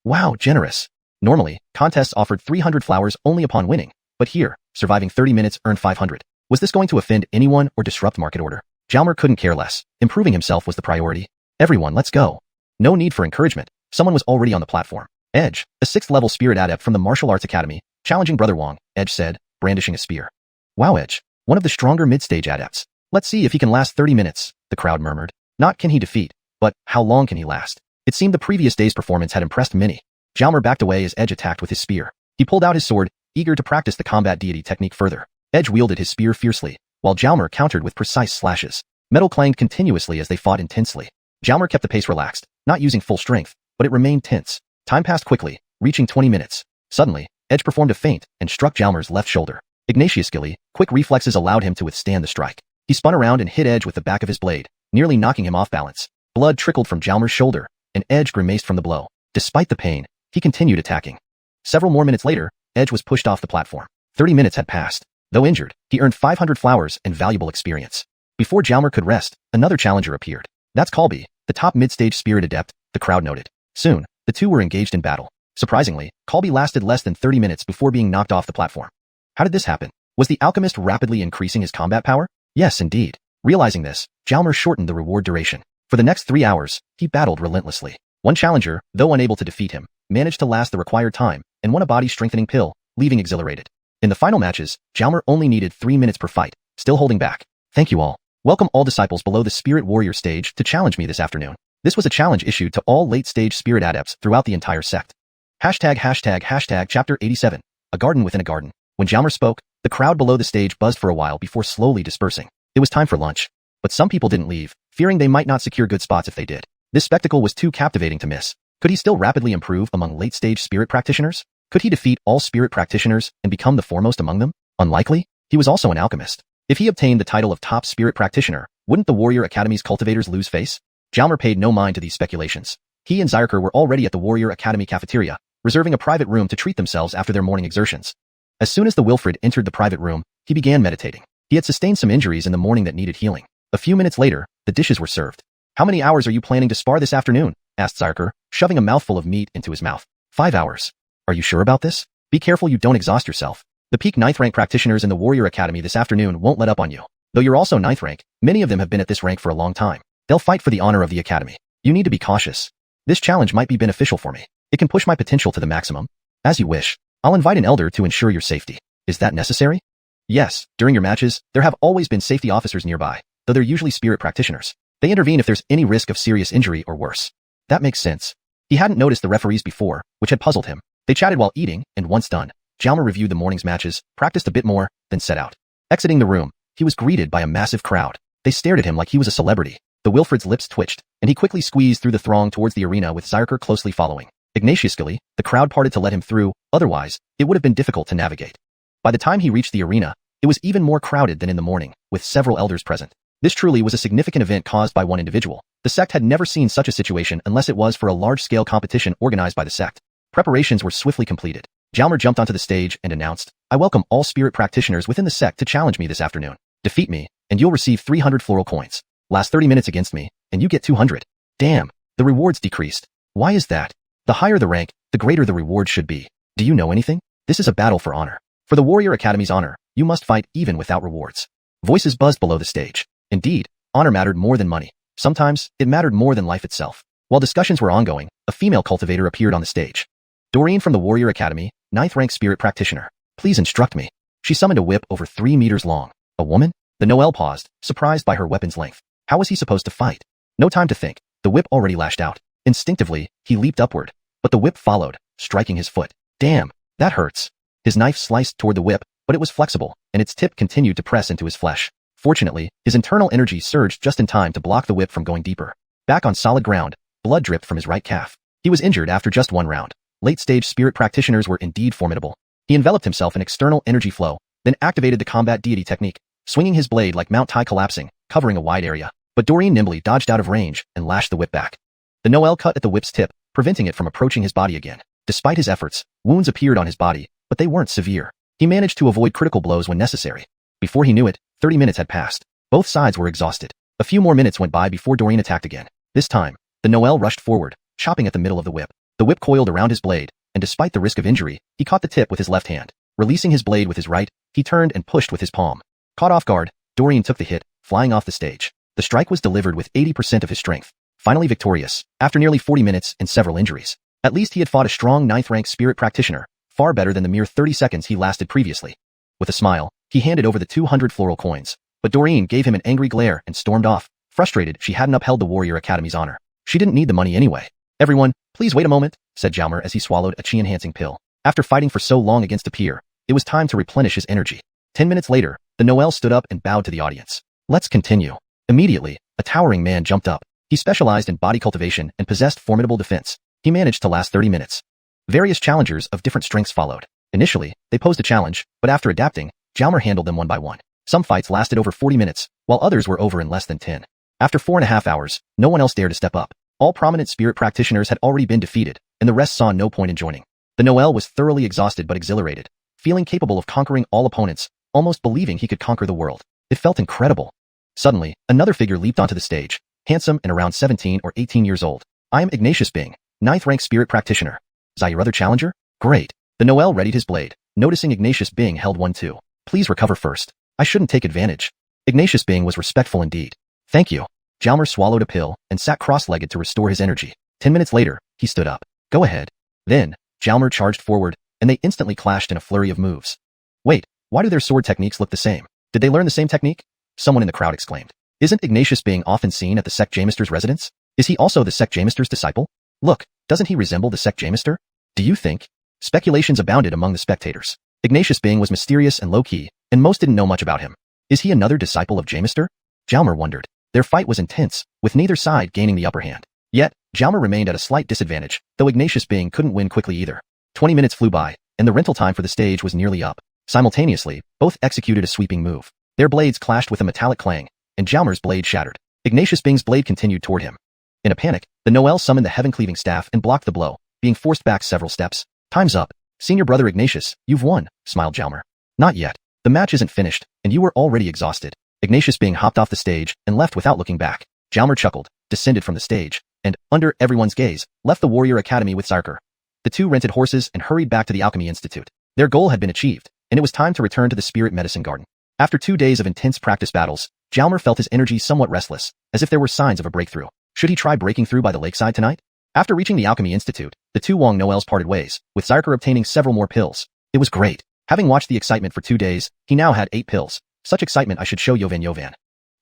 Wow, generous. Normally, contests offered 300 flowers only upon winning, but here, surviving 30 minutes earned 500. Was this going to offend anyone or disrupt market order? Jalmar couldn't care less. Improving himself was the priority. "Everyone, let's go." No need for encouragement. Someone was already on the platform. "Edge, a 6th-level spirit adept from the Martial Arts Academy, challenging Brother Wong," Edge said, brandishing a spear. "Wow, Edge, one of the stronger mid-stage adepts. Let's see if he can last 30 minutes, the crowd murmured. Not can he defeat, but how long can he last? It seemed the previous day's performance had impressed many. Jalmar backed away as Edge attacked with his spear. He pulled out his sword, eager to practice the combat deity technique further. Edge wielded his spear fiercely, while Jalmar countered with precise slashes. Metal clanged continuously as they fought intensely. Jalmar kept the pace relaxed, not using full strength, but it remained tense. Time passed quickly, reaching 20 minutes. Suddenly, Edge performed a feint and struck Jalmar's left shoulder. Ignatiously, quick reflexes allowed him to withstand the strike. He spun around and hit Edge with the back of his blade, nearly knocking him off balance. Blood trickled from Jalmar's shoulder, and Edge grimaced from the blow. Despite the pain, he continued attacking. Several more minutes later, Edge was pushed off the platform. 30 minutes had passed. Though injured, he earned 500 flowers and valuable experience. Before Jalmar could rest, another challenger appeared. That's Colby, the top mid-stage spirit adept, the crowd noted. Soon, the two were engaged in battle. Surprisingly, Colby lasted less than 30 minutes before being knocked off the platform. How did this happen? Was the alchemist rapidly increasing his combat power? Yes, indeed. Realizing this, Jalmar shortened the reward duration. For the next 3 hours, he battled relentlessly. One challenger, though unable to defeat him, managed to last the required time and won a body-strengthening pill, leaving exhilarated. In the final matches, Jalmar only needed 3 minutes per fight, still holding back. "Thank you all. Welcome all disciples below the Spirit Warrior stage to challenge me this afternoon." This was a challenge issued to all late-stage spirit adepts throughout the entire sect. Chapter 87. A Garden Within a Garden. When Jalmar spoke, the crowd below the stage buzzed for a while before slowly dispersing. It was time for lunch. But some people didn't leave, fearing they might not secure good spots if they did. This spectacle was too captivating to miss. Could he still rapidly improve among late-stage spirit practitioners? Could he defeat all spirit practitioners and become the foremost among them? Unlikely. He was also an alchemist. If he obtained the title of top spirit practitioner, wouldn't the Warrior Academy's cultivators lose face? Jalmar paid no mind to these speculations. He and Zyrker were already at the Warrior Academy cafeteria, reserving a private room to treat themselves after their morning exertions. As soon as the Wilfred entered the private room, he began meditating. He had sustained some injuries in the morning that needed healing. A few minutes later, the dishes were served. "How many hours are you planning to spar this afternoon?" asked Zyrker, shoving a mouthful of meat into his mouth. 5 hours. "Are you sure about this? Be careful you don't exhaust yourself. The peak 9th rank practitioners in the Warrior Academy this afternoon won't let up on you. Though you're also 9th rank, many of them have been at this rank for a long time. They'll fight for the honor of the Academy. You need to be cautious. This challenge might be beneficial for me. It can push my potential to the maximum. As you wish. I'll invite an elder to ensure your safety. Is that necessary?" "Yes, during your matches, there have always been safety officers nearby, though they're usually spirit practitioners. They intervene if there's any risk of serious injury or worse." That makes sense. He hadn't noticed the referees before, which had puzzled him. They chatted while eating, and once done, Jalmer reviewed the morning's matches, practiced a bit more, then set out. Exiting the room, he was greeted by a massive crowd. They stared at him like he was a celebrity. The Wilfred's lips twitched, and he quickly squeezed through the throng towards the arena with Zyrker closely following. Ignatiously, the crowd parted to let him through, otherwise, it would have been difficult to navigate. By the time he reached the arena, it was even more crowded than in the morning, with several elders present. This truly was a significant event caused by one individual. The sect had never seen such a situation unless it was for a large-scale competition organized by the sect. Preparations were swiftly completed. Jalmer jumped onto the stage and announced, "I welcome all spirit practitioners within the sect to challenge me this afternoon. Defeat me, and you'll receive 300 floral coins. Last 30 minutes against me, and you get 200. Damn, the rewards decreased. Why is that? The higher the rank, the greater the reward should be. Do you know anything? This is a battle for honor. For the Warrior Academy's honor, you must fight even without rewards." Voices buzzed below the stage. Indeed, honor mattered more than money. Sometimes, it mattered more than life itself. While discussions were ongoing, a female cultivator appeared on the stage. Doreen from the Warrior Academy, 9th rank spirit practitioner. Please instruct me. She summoned a whip over 3 meters long. A woman? The Noel paused, surprised by her weapon's length. How was he supposed to fight? No time to think. The whip already lashed out. Instinctively, he leaped upward. But the whip followed, striking his foot. Damn, that hurts. His knife sliced toward the whip, but it was flexible, and its tip continued to press into his flesh. Fortunately, his internal energy surged just in time to block the whip from going deeper. Back on solid ground, blood dripped from his right calf. He was injured after just one round. Late-stage spirit practitioners were indeed formidable. He enveloped himself in external energy flow, then activated the combat deity technique, swinging his blade like Mount Tai collapsing, covering a wide area. But Doreen nimbly dodged out of range and lashed the whip back. The Noel cut at the whip's tip, preventing it from approaching his body again. Despite his efforts, wounds appeared on his body, but they weren't severe. He managed to avoid critical blows when necessary. Before he knew it, 30 minutes had passed. Both sides were exhausted. A few more minutes went by before Doreen attacked again. This time, the Noel rushed forward, chopping at the middle of the whip. The whip coiled around his blade, and despite the risk of injury, he caught the tip with his left hand. Releasing his blade with his right, he turned and pushed with his palm. Caught off guard, Doreen took the hit, flying off the stage. The strike was delivered with 80% of his strength. Finally victorious, after nearly 40 minutes and several injuries. At least he had fought a strong 9th rank spirit practitioner, far better than the mere 30 seconds he lasted previously. With a smile, he handed over the 200 floral coins. But Doreen gave him an angry glare and stormed off. Frustrated, she hadn't upheld the Warrior Academy's honor. She didn't need the money anyway. "Everyone, please wait a moment," said Jalmer as he swallowed a chi-enhancing pill. After fighting for so long against a peer, it was time to replenish his energy. 10 minutes later, the Noel stood up and bowed to the audience. "Let's continue." Immediately, a towering man jumped up. He specialized in body cultivation and possessed formidable defense. He managed to last 30 minutes. Various challengers of different strengths followed. Initially, they posed a challenge, but after adapting, Jalmer handled them one by one. Some fights lasted over 40 minutes, while others were over in less than 10. After 4.5 hours, no one else dared to step up. All prominent spirit practitioners had already been defeated, and the rest saw no point in joining. The Noel was thoroughly exhausted but exhilarated, feeling capable of conquering all opponents, almost believing he could conquer the world. It felt incredible. Suddenly, another figure leaped onto the stage, handsome and around 17 or 18 years old. "I am Ignatius Bing, 9th rank spirit practitioner. Is that your other challenger? Great." The Noel readied his blade, noticing Ignatius Bing held one too. "Please recover first. I shouldn't take advantage." Ignatius Bing was respectful indeed. "Thank you." Jalmer swallowed a pill and sat cross-legged to restore his energy. 10 minutes later, he stood up. "Go ahead." Then, Jalmer charged forward, and they instantly clashed in a flurry of moves. "Wait, why do their sword techniques look the same? Did they learn the same technique?" Someone in the crowd exclaimed. "Isn't Ignatius Bing often seen at the sect Jamister's residence? Is he also the sect Jamister's disciple? Look, doesn't he resemble the sect Jamister? Do you think?" Speculations abounded among the spectators. Ignatius Bing was mysterious and low-key, and most didn't know much about him. Is he another disciple of Jamister? Jalmer wondered. Their fight was intense, with neither side gaining the upper hand. Yet, Jalmer remained at a slight disadvantage, though Ignatius Bing couldn't win quickly either. 20 minutes flew by, and the rental time for the stage was nearly up. Simultaneously, both executed a sweeping move. Their blades clashed with a metallic clang, and Jalmer's blade shattered. Ignatius Bing's blade continued toward him. In a panic, the Noel summoned the heaven-cleaving staff and blocked the blow, being forced back several steps. "Time's up. Senior brother Ignatius, you've won," smiled Jalmer. "Not yet. The match isn't finished, and you were already exhausted." Ignatius Bing hopped off the stage and left without looking back. Jalmer chuckled, descended from the stage, and, under everyone's gaze, left the Warrior Academy with Zyrker. The two rented horses and hurried back to the Alchemy Institute. Their goal had been achieved, and it was time to return to the Spirit Medicine Garden. After 2 days of intense practice battles, Jalmer felt his energy somewhat restless, as if there were signs of a breakthrough. Should he try breaking through by the lakeside tonight? After reaching the Alchemy Institute, the two Wong Noels parted ways, with Zyrker obtaining several more pills. It was great. Having watched the excitement for 2 days, he now had 8 pills. Such excitement I should show Yovan.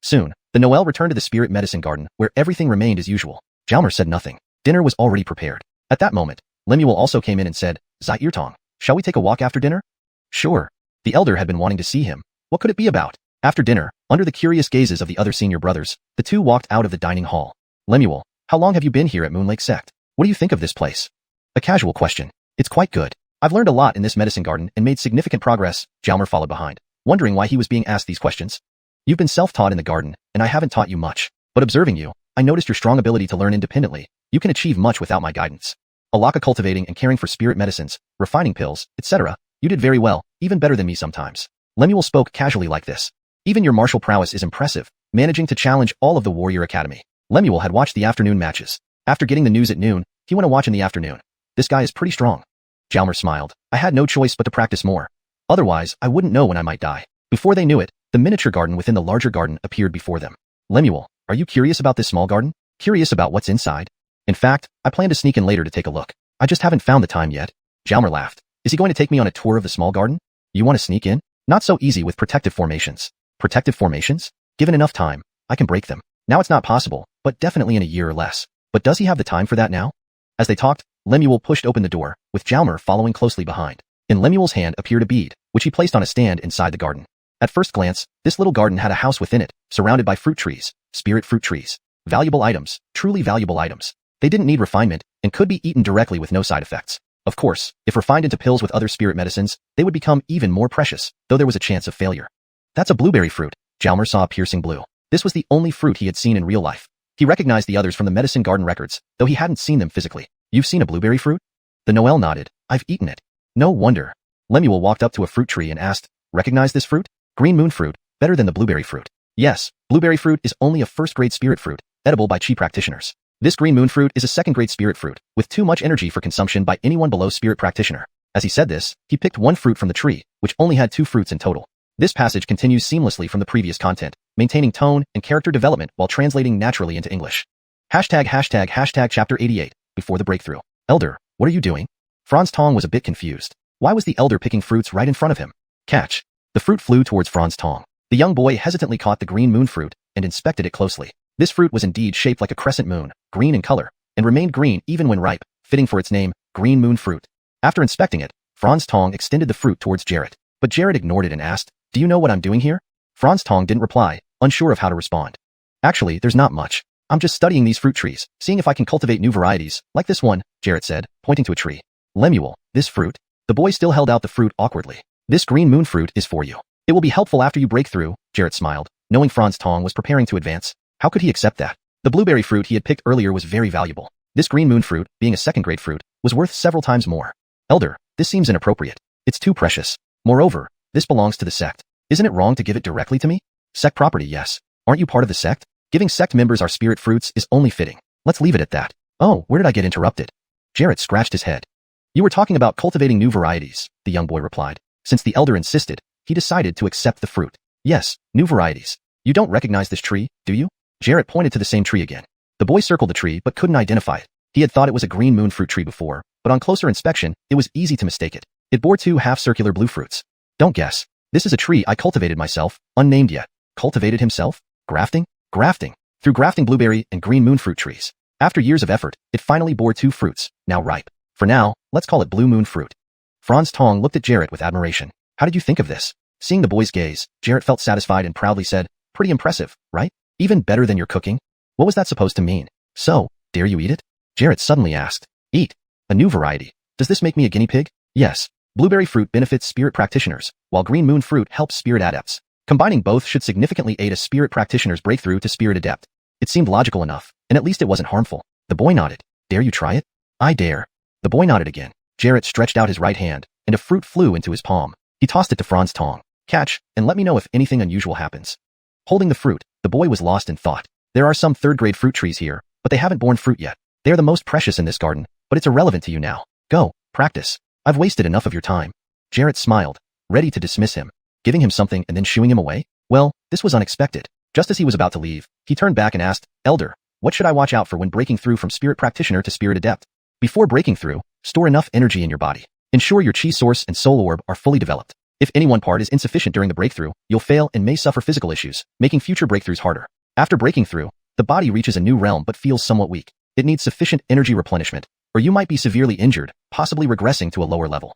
Soon, the Noel returned to the Spirit Medicine Garden, where everything remained as usual. Jalmer said nothing. Dinner was already prepared. At that moment, Lemuel also came in and said, "EATER1 Shall we take a walk after dinner? Sure. The elder had been wanting to see him. What could it be about? After dinner, under the curious gazes of the other senior brothers, the two walked out of the dining hall. Lemuel, how long have you been here at Moonlake Sect? What do you think of this place? A casual question. It's quite good. I've learned a lot in this medicine garden and made significant progress. Jalmer followed behind, wondering why he was being asked these questions. You've been self-taught in the garden, and I haven't taught you much. But observing you, I noticed your strong ability to learn independently. You can achieve much without my guidance. Alaka cultivating and caring for spirit medicines, refining pills, etc. You did very well, even better than me sometimes. Lemuel spoke casually like this. Even your martial prowess is impressive, managing to challenge all of the Warrior Academy. Lemuel had watched the afternoon matches. After getting the news at noon, he went to watch in the afternoon. This guy is pretty strong. Jalmer smiled. I had no choice but to practice more. Otherwise, I wouldn't know when I might die. Before they knew it, the miniature garden within the larger garden appeared before them. Lemuel, are you curious about this small garden? Curious about what's inside? In fact, I plan to sneak in later to take a look. I just haven't found the time yet. Jalmer laughed. Is he going to take me on a tour of the small garden? You want to sneak in? Not so easy with protective formations. Protective formations? Given enough time, I can break them. Now it's not possible, but definitely in a year or less. But does he have the time for that now? As they talked, Lemuel pushed open the door, with Jalmer following closely behind. In Lemuel's hand appeared a bead, which he placed on a stand inside the garden. At first glance, this little garden had a house within it, surrounded by fruit trees, spirit fruit trees. Valuable items, truly valuable items. They didn't need refinement, and could be eaten directly with no side effects. Of course, if refined into pills with other spirit medicines, they would become even more precious, though there was a chance of failure. That's a blueberry fruit. Jalmer saw a piercing blue. This was the only fruit he had seen in real life. He recognized the others from the medicine garden records, though he hadn't seen them physically. You've seen a blueberry fruit? The Noel nodded. I've eaten it. No wonder. Lemuel walked up to a fruit tree and asked, recognize this fruit? Green moon fruit, better than the blueberry fruit. Yes, blueberry fruit is only a first-grade spirit fruit, edible by chi practitioners. This green moon fruit is a second-grade spirit fruit, with too much energy for consumption by anyone below spirit practitioner. As he said this, he picked one fruit from the tree, which only had 2 fruits in total. This passage continues seamlessly from the previous content, maintaining tone and character development while translating naturally into English. ##### Chapter 88, Before the Breakthrough. Elder, what are you doing? Franz Tong was a bit confused. Why was the elder picking fruits right in front of him? Catch. The fruit flew towards Franz Tong. The young boy hesitantly caught the green moon fruit and inspected it closely. This fruit was indeed shaped like a crescent moon, green in color, and remained green even when ripe, fitting for its name, green moon fruit. After inspecting it, Franz Tong extended the fruit towards Jarrett. But Jarrett ignored it and asked, do you know what I'm doing here? Franz Tong didn't reply, unsure of how to respond. Actually, there's not much. I'm just studying these fruit trees, seeing if I can cultivate new varieties, like this one, Jarrett said, pointing to a tree. Lemuel, this fruit? The boy still held out the fruit awkwardly. This green moon fruit is for you. It will be helpful after you break through, Jarrett smiled, knowing Franz Tong was preparing to advance. How could he accept that? The blueberry fruit he had picked earlier was very valuable. This green moon fruit, being a second-grade fruit, was worth several times more. Elder, this seems inappropriate. It's too precious. Moreover, this belongs to the sect. Isn't it wrong to give it directly to me? Sect property, yes. Aren't you part of the sect? Giving sect members our spirit fruits is only fitting. Let's leave it at that. Oh, where did I get interrupted? Jarrett scratched his head. You were talking about cultivating new varieties, the young boy replied. Since the elder insisted, he decided to accept the fruit. Yes, new varieties. You don't recognize this tree, do you? Jarrett pointed to the same tree again. The boy circled the tree but couldn't identify it. He had thought it was a green moon fruit tree before, but on closer inspection, it was easy to mistake it. It bore 2 half-circular blue fruits. Don't guess. This is a tree I cultivated myself, unnamed yet. Cultivated himself? Grafting? Grafting. Through grafting blueberry and green moon fruit trees. After years of effort, it finally bore 2 fruits, now ripe. For now, let's call it blue moon fruit. Franz Tong looked at Jarrett with admiration. How did you think of this? Seeing the boy's gaze, Jarrett felt satisfied and proudly said, pretty impressive, right? Even better than your cooking? What was that supposed to mean? So, dare you eat it? Jarrett suddenly asked. Eat? A new variety. Does this make me a guinea pig? Yes. Blueberry fruit benefits spirit practitioners, while green moon fruit helps spirit adepts. Combining both should significantly aid a spirit practitioner's breakthrough to spirit adept. It seemed logical enough, and at least it wasn't harmful. The boy nodded. Dare you try it? I dare. The boy nodded again. Jarrett stretched out his right hand, and a fruit flew into his palm. He tossed it to Franz Tong. Catch, and let me know if anything unusual happens. Holding the fruit, the boy was lost in thought. There are some third-grade fruit trees here, but they haven't borne fruit yet. They are the most precious in this garden, but it's irrelevant to you now. Go, practice. I've wasted enough of your time. Jarrett smiled, ready to dismiss him, giving him something and then shooing him away. Well, this was unexpected. Just as he was about to leave, he turned back and asked, Elder, what should I watch out for when breaking through from spirit practitioner to spirit adept? Before breaking through, store enough energy in your body. Ensure your chi source and soul orb are fully developed. If any one part is insufficient during the breakthrough, you'll fail and may suffer physical issues, making future breakthroughs harder. After breaking through, the body reaches a new realm but feels somewhat weak. It needs sufficient energy replenishment, or you might be severely injured, possibly regressing to a lower level.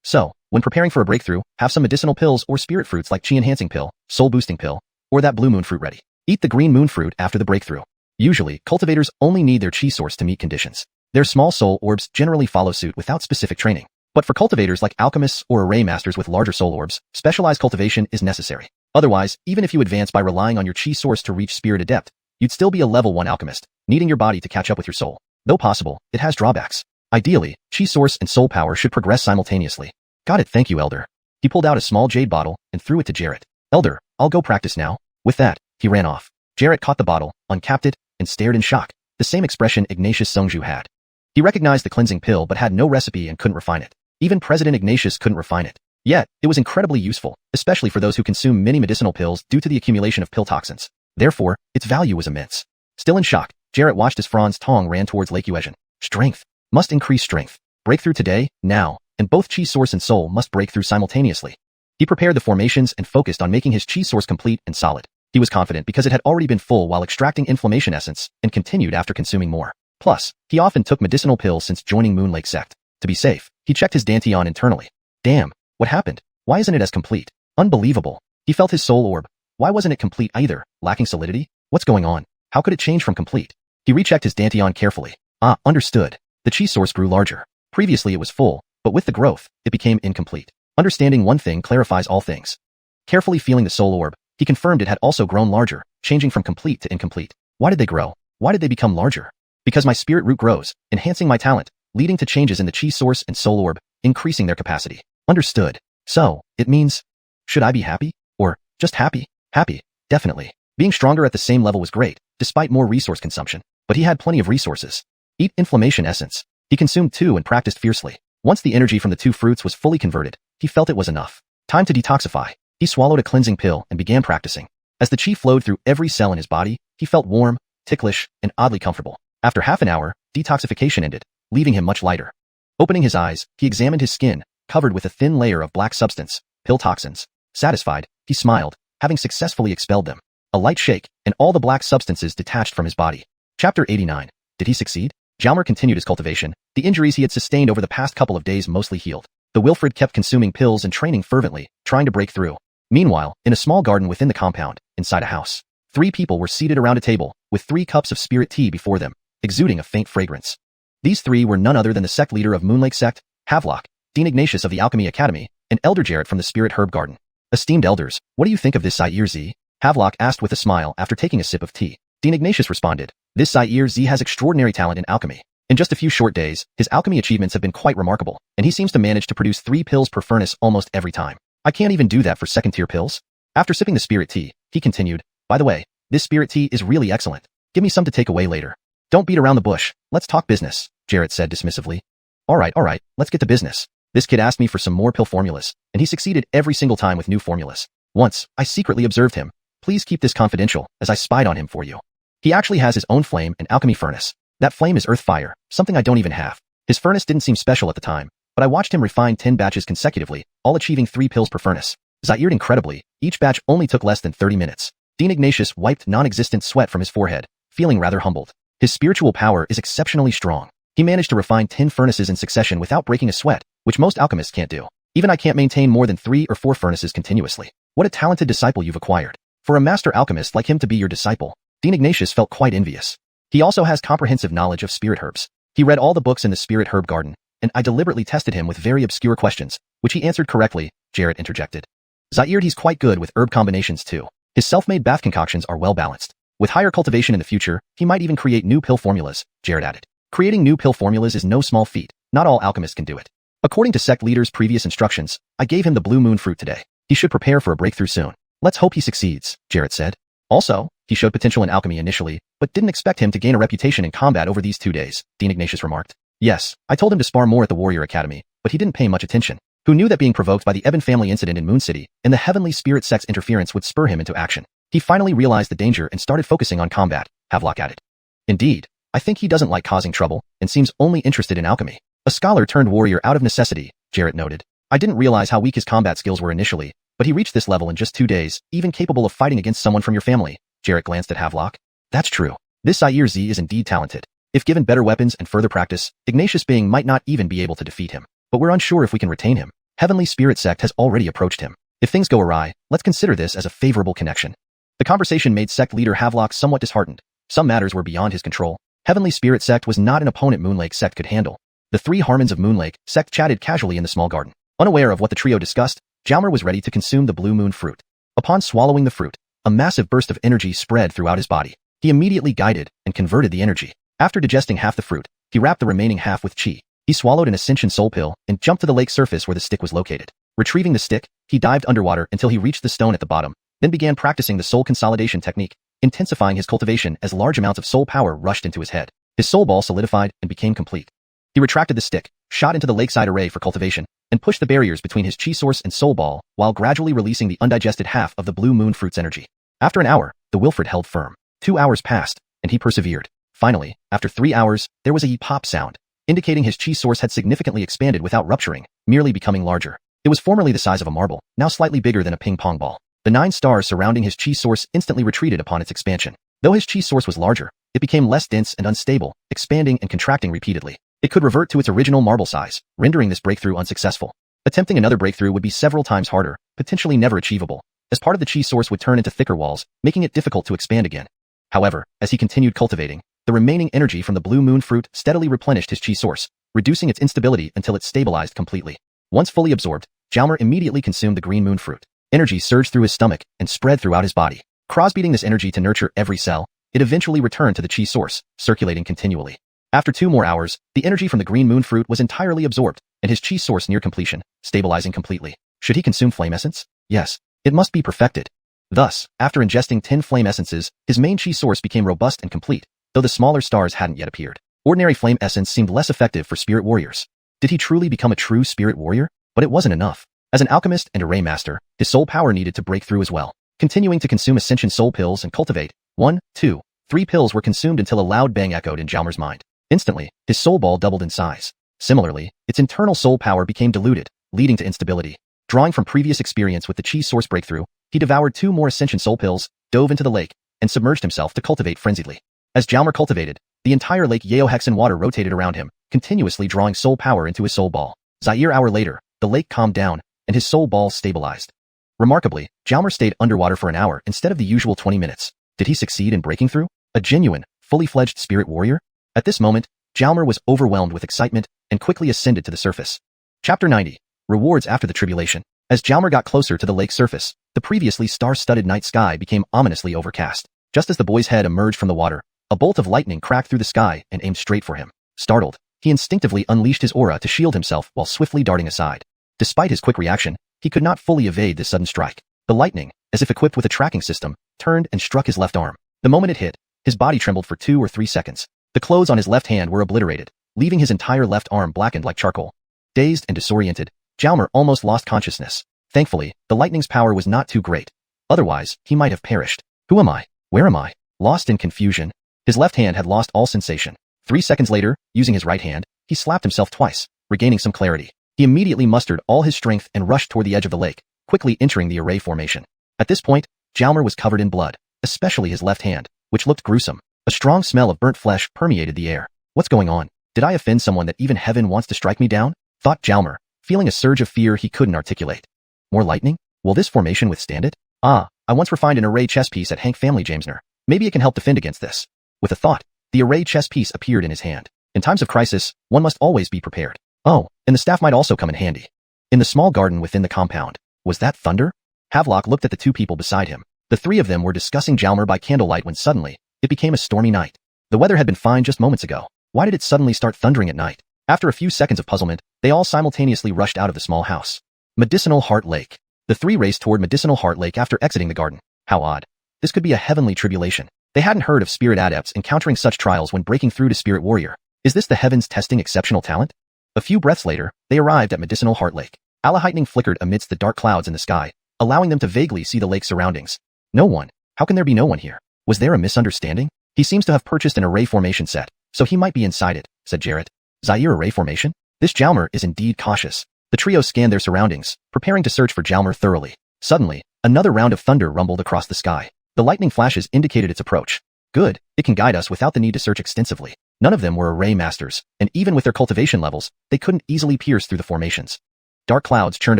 So, when preparing for a breakthrough, have some medicinal pills or spirit fruits like chi-enhancing pill, soul-boosting pill, or that blue moon fruit ready. Eat the green moon fruit after the breakthrough. Usually, cultivators only need their chi source to meet conditions. Their small soul orbs generally follow suit without specific training. But for cultivators like alchemists or array masters with larger soul orbs, specialized cultivation is necessary. Otherwise, even if you advance by relying on your chi source to reach spirit adept, you'd still be a level 1 alchemist, needing your body to catch up with your soul. Though possible, it has drawbacks. Ideally, chi source and soul power should progress simultaneously. Got it, thank you, Elder. He pulled out a small jade bottle and threw it to Jarrett. Elder, I'll go practice now. With that, he ran off. Jarrett caught the bottle, uncapped it, and stared in shock, the same expression Ignatius Sungju had. He recognized the cleansing pill but had no recipe and couldn't refine it. Even President Ignatius couldn't refine it. Yet, it was incredibly useful, especially for those who consume many medicinal pills due to the accumulation of pill toxins. Therefore, its value was immense. Still in shock, Jarrett watched as Franz Tong ran towards Lake Yuezhen. Strength. Must increase strength. Breakthrough today, now, and both chi source and soul must break through simultaneously. He prepared the formations and focused on making his chi source complete and solid. He was confident because it had already been full while extracting inflammation essence and continued after consuming more. Plus, he often took medicinal pills since joining Moon Lake sect. To be safe, he checked his dantian internally. Damn, what happened? Why isn't it as complete? Unbelievable. He felt his soul orb. Why wasn't it complete either? Lacking solidity? What's going on? How could it change from complete? He rechecked his dantian carefully. Ah, understood. The chi source grew larger. Previously it was full, but with the growth, it became incomplete. Understanding one thing clarifies all things. Carefully feeling the soul orb, he confirmed it had also grown larger, changing from complete to incomplete. Why did they grow? Why did they become larger? Because my spirit root grows, enhancing my talent, leading to changes in the chi source and soul orb, increasing their capacity. Understood. So, it means, should I be happy? Or, just happy? Happy, definitely. Being stronger at the same level was great, despite more resource consumption. But he had plenty of resources. Eat inflammation essence. He consumed 2 and practiced fiercely. Once the energy from the 2 fruits was fully converted, he felt it was enough. Time to detoxify. He swallowed a cleansing pill and began practicing. As the chi flowed through every cell in his body, he felt warm, ticklish, and oddly comfortable. After half an hour, detoxification ended, leaving him much lighter. Opening his eyes, he examined his skin, covered with a thin layer of black substance, pill toxins. Satisfied, he smiled, having successfully expelled them. A light shake, and all the black substances detached from his body. Chapter 89. Did he succeed? Jalmer continued his cultivation. The injuries he had sustained over the past couple of days mostly healed. The Wilfred kept consuming pills and training fervently, trying to break through. Meanwhile, in a small garden within the compound, inside a house, 3 people were seated around a table, with 3 cups of spirit tea before them, exuding a faint fragrance. These 3 were none other than the sect leader of Moonlake sect, Havelock, Dean Ignatius of the Alchemy Academy, and Elder Jarrett from the Spirit Herb Garden. Esteemed elders, what do you think of this Sci-fi? Havelock asked with a smile after taking a sip of tea. Dean Ignatius responded, this Sci-fi has extraordinary talent in alchemy. In just a few short days, his alchemy achievements have been quite remarkable, and he seems to manage to produce 3 pills per furnace almost every time. I can't even do that for second-tier pills. After sipping the spirit tea, he continued, by the way, this spirit tea is really excellent. Give me some to take away later. Don't beat around the bush. Let's talk business, Jarrett said dismissively. All right, let's get to business. This kid asked me for some more pill formulas, and he succeeded every single time with new formulas. Once, I secretly observed him. Please keep this confidential, as I spied on him for you. He actually has his own flame and alchemy furnace. That flame is earth fire, something I don't even have. His furnace didn't seem special at the time, but I watched him refine 10 batches consecutively, all achieving 3 pills per furnace. Zaire incredibly, each batch only took less than 30 minutes. Dean Ignatius wiped non-existent sweat from his forehead, feeling rather humbled. His spiritual power is exceptionally strong. He managed to refine 10 furnaces in succession without breaking a sweat, which most alchemists can't do. Even I can't maintain more than 3 or 4 furnaces continuously. What a talented disciple you've acquired. For a master alchemist like him to be your disciple, Dean Ignatius felt quite envious. He also has comprehensive knowledge of spirit herbs. He read all the books in the Spirit Herb Garden, and I deliberately tested him with very obscure questions, which he answered correctly, Jarrett interjected. Zaire, he's quite good with herb combinations too. His self-made bath concoctions are well balanced. With higher cultivation in the future, he might even create new pill formulas, Jarrett added. Creating new pill formulas is no small feat. Not all alchemists can do it. According to sect leader's previous instructions, I gave him the blue moon fruit today. He should prepare for a breakthrough soon. Let's hope he succeeds, Jarrett said. Also, he showed potential in alchemy initially, but didn't expect him to gain a reputation in combat over these 2 days, Dean Ignatius remarked. Yes, I told him to spar more at the Warrior Academy, but he didn't pay much attention. Who knew that being provoked by the Eben family incident in Moon City and the Heavenly Spirit sect's interference would spur him into action? He finally realized the danger and started focusing on combat, Havelock added. Indeed, I think he doesn't like causing trouble and seems only interested in alchemy. A scholar turned warrior out of necessity, Jarrett noted. I didn't realize how weak his combat skills were initially, but he reached this level in just 2 days, even capable of fighting against someone from your family. Jarrett glanced at Havelock. That's true. This Zaire is indeed talented. If given better weapons and further practice, Ignatius Bing might not even be able to defeat him. But we're unsure if we can retain him. Heavenly Spirit Sect has already approached him. If things go awry, let's consider this as a favorable connection. The conversation made sect leader Havelock somewhat disheartened. Some matters were beyond his control. Heavenly Spirit Sect was not an opponent Moonlake Sect could handle. The three Harmons of Moonlake Sect chatted casually in the small garden. Unaware of what the trio discussed, Jalmer was ready to consume the blue moon fruit. Upon swallowing the fruit, a massive burst of energy spread throughout his body. He immediately guided and converted the energy. After digesting half the fruit, he wrapped the remaining half with chi. He swallowed an Ascension Soul Pill and jumped to the lake surface where the stick was located. Retrieving the stick, he dived underwater until he reached the stone at the bottom, then began practicing the soul consolidation technique, intensifying his cultivation as large amounts of soul power rushed into his head. His soul ball solidified and became complete. He retracted the stick, shot into the lakeside array for cultivation, and pushed the barriers between his chi source and soul ball while gradually releasing the undigested half of the blue moon fruit's energy. After an hour, the Wilfred held firm. 2 hours passed, and he persevered. Finally, after 3 hours, there was a pop sound, indicating his chi source had significantly expanded without rupturing, merely becoming larger. It was formerly the size of a marble, now slightly bigger than a ping-pong ball. The 9 stars surrounding his chi source instantly retreated upon its expansion. Though his chi source was larger, it became less dense and unstable, expanding and contracting repeatedly. It could revert to its original marble size, rendering this breakthrough unsuccessful. Attempting another breakthrough would be several times harder, potentially never achievable, as part of the chi source would turn into thicker walls, making it difficult to expand again. However, as he continued cultivating, the remaining energy from the blue moon fruit steadily replenished his chi source, reducing its instability until it stabilized completely. Once fully absorbed, Jalmer immediately consumed the green moon fruit. Energy surged through his stomach and spread throughout his body. Cross-beating this energy to nurture every cell, it eventually returned to the chi source, circulating continually. After 2 more hours, the energy from the green moon fruit was entirely absorbed, and his chi source near completion, stabilizing completely. Should he consume flame essence? Yes. It must be perfected. Thus, after ingesting 10 flame essences, his main chi source became robust and complete, though the smaller stars hadn't yet appeared. Ordinary flame essence seemed less effective for spirit warriors. Did he truly become a true spirit warrior? But it wasn't enough. As an alchemist and array master, his soul power needed to break through as well. Continuing to consume Ascension Soul Pills and cultivate, 1, 2, 3 pills were consumed until a loud bang echoed in Jalmer's mind. Instantly, his soul ball doubled in size. Similarly, its internal soul power became diluted, leading to instability. Drawing from previous experience with the chi source breakthrough, he devoured 2 more Ascension Soul Pills, dove into the lake, and submerged himself to cultivate frenziedly. As Jalmer cultivated, the entire lake Yeohexen water rotated around him, continuously drawing soul power into his soul ball. Zaire hour later, the lake calmed down, and his soul ball stabilized. Remarkably, Jalmer stayed underwater for an hour instead of the usual 20 minutes. Did he succeed in breaking through? A genuine, fully fledged spirit warrior? At this moment, Jalmer was overwhelmed with excitement and quickly ascended to the surface. Chapter 90. Rewards after the tribulation. As Jalmer got closer to the lake's surface, the previously star-studded night sky became ominously overcast. Just as the boy's head emerged from the water, a bolt of lightning cracked through the sky and aimed straight for him. Startled, he instinctively unleashed his aura to shield himself while swiftly darting aside. Despite his quick reaction, he could not fully evade this sudden strike. The lightning, as if equipped with a tracking system, turned and struck his left arm. The moment it hit, his body trembled for 2 or 3 seconds. The clothes on his left hand were obliterated, leaving his entire left arm blackened like charcoal. Dazed and disoriented, Jalmer almost lost consciousness. Thankfully, the lightning's power was not too great. Otherwise, he might have perished. Who am I? Where am I? Lost in confusion. His left hand had lost all sensation. 3 seconds later, using his right hand, he slapped himself twice, regaining some clarity. He immediately mustered all his strength and rushed toward the edge of the lake, quickly entering the array formation. At this point, Jalmer was covered in blood, especially his left hand, which looked gruesome. A strong smell of burnt flesh permeated the air. What's going on? Did I offend someone that even heaven wants to strike me down? Thought Jalmer, feeling a surge of fear he couldn't articulate. More lightning? Will this formation withstand it? I once refined an array chess piece at Hank Family Jamesner. Maybe it can help defend against this. With a thought, the array chess piece appeared in his hand. In times of crisis, one must always be prepared. Oh, and the staff might also come in handy. In the small garden within the compound, was that thunder? Havelock looked at the 2 people beside him. The 3 of them were discussing Jalmer by candlelight when suddenly, it became a stormy night. The weather had been fine just moments ago. Why did it suddenly start thundering at night? After a few seconds of puzzlement, they all simultaneously rushed out of the small house. Medicinal Heart Lake. The 3 raced toward Medicinal Heart Lake after exiting the garden. How odd. This could be a heavenly tribulation. They hadn't heard of spirit adepts encountering such trials when breaking through to spirit warrior. Is this the heavens testing exceptional talent? A few breaths later, they arrived at Medicinal Heart Lake. Lightning flickered amidst the dark clouds in the sky, allowing them to vaguely see the lake's surroundings. No one. How can there be no one here? Was there a misunderstanding? He seems to have purchased an array formation set, so he might be inside it, said Jarrett. Zaire array formation? This Jalmer is indeed cautious. The trio scanned their surroundings, preparing to search for Jalmer thoroughly. Suddenly, another round of thunder rumbled across the sky. The lightning flashes indicated its approach. Good, it can guide us without the need to search extensively. None of them were array masters, and even with their cultivation levels, they couldn't easily pierce through the formations. Dark clouds churned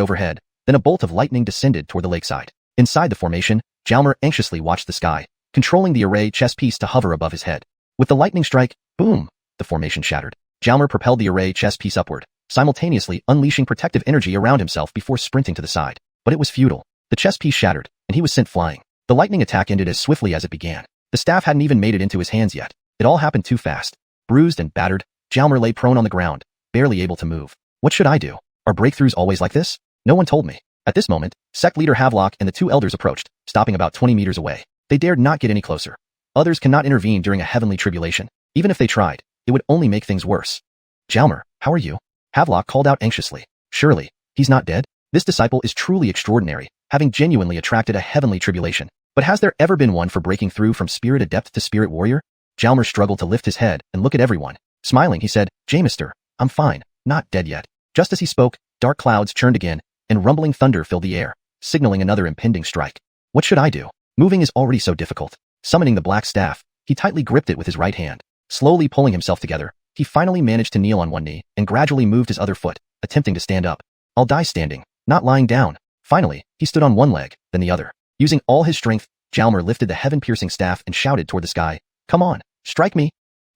overhead, then a bolt of lightning descended toward the lakeside. Inside the formation, Jalmer anxiously watched the sky, controlling the array chess piece to hover above his head. With the lightning strike, boom, the formation shattered. Jalmer propelled the array chess piece upward, simultaneously unleashing protective energy around himself before sprinting to the side. But it was futile. The chess piece shattered, and he was sent flying. The lightning attack ended as swiftly as it began. The staff hadn't even made it into his hands yet. It all happened too fast. Bruised and battered, Jalmer lay prone on the ground, barely able to move. What should I do? Are breakthroughs always like this? No one told me. At this moment, sect leader Havelock and the two elders approached, stopping about 20 meters away. They dared not get any closer. Others cannot intervene during a heavenly tribulation. Even if they tried, it would only make things worse. Jalmer, how are you? Havelock called out anxiously. Surely, he's not dead? This disciple is truly extraordinary, having genuinely attracted a heavenly tribulation. But has there ever been one for breaking through from spirit adept to spirit warrior? Jalmer struggled to lift his head and look at everyone. Smiling, he said, Jamister, I'm fine, not dead yet. Just as he spoke, dark clouds churned again, and rumbling thunder filled the air, signaling another impending strike. What should I do? Moving is already so difficult. Summoning the black staff, he tightly gripped it with his right hand. Slowly pulling himself together, he finally managed to kneel on one knee and gradually moved his other foot, attempting to stand up. I'll die standing, not lying down. Finally, he stood on one leg, then the other. Using all his strength, Jalmer lifted the heaven-piercing staff and shouted toward the sky, Come on, strike me.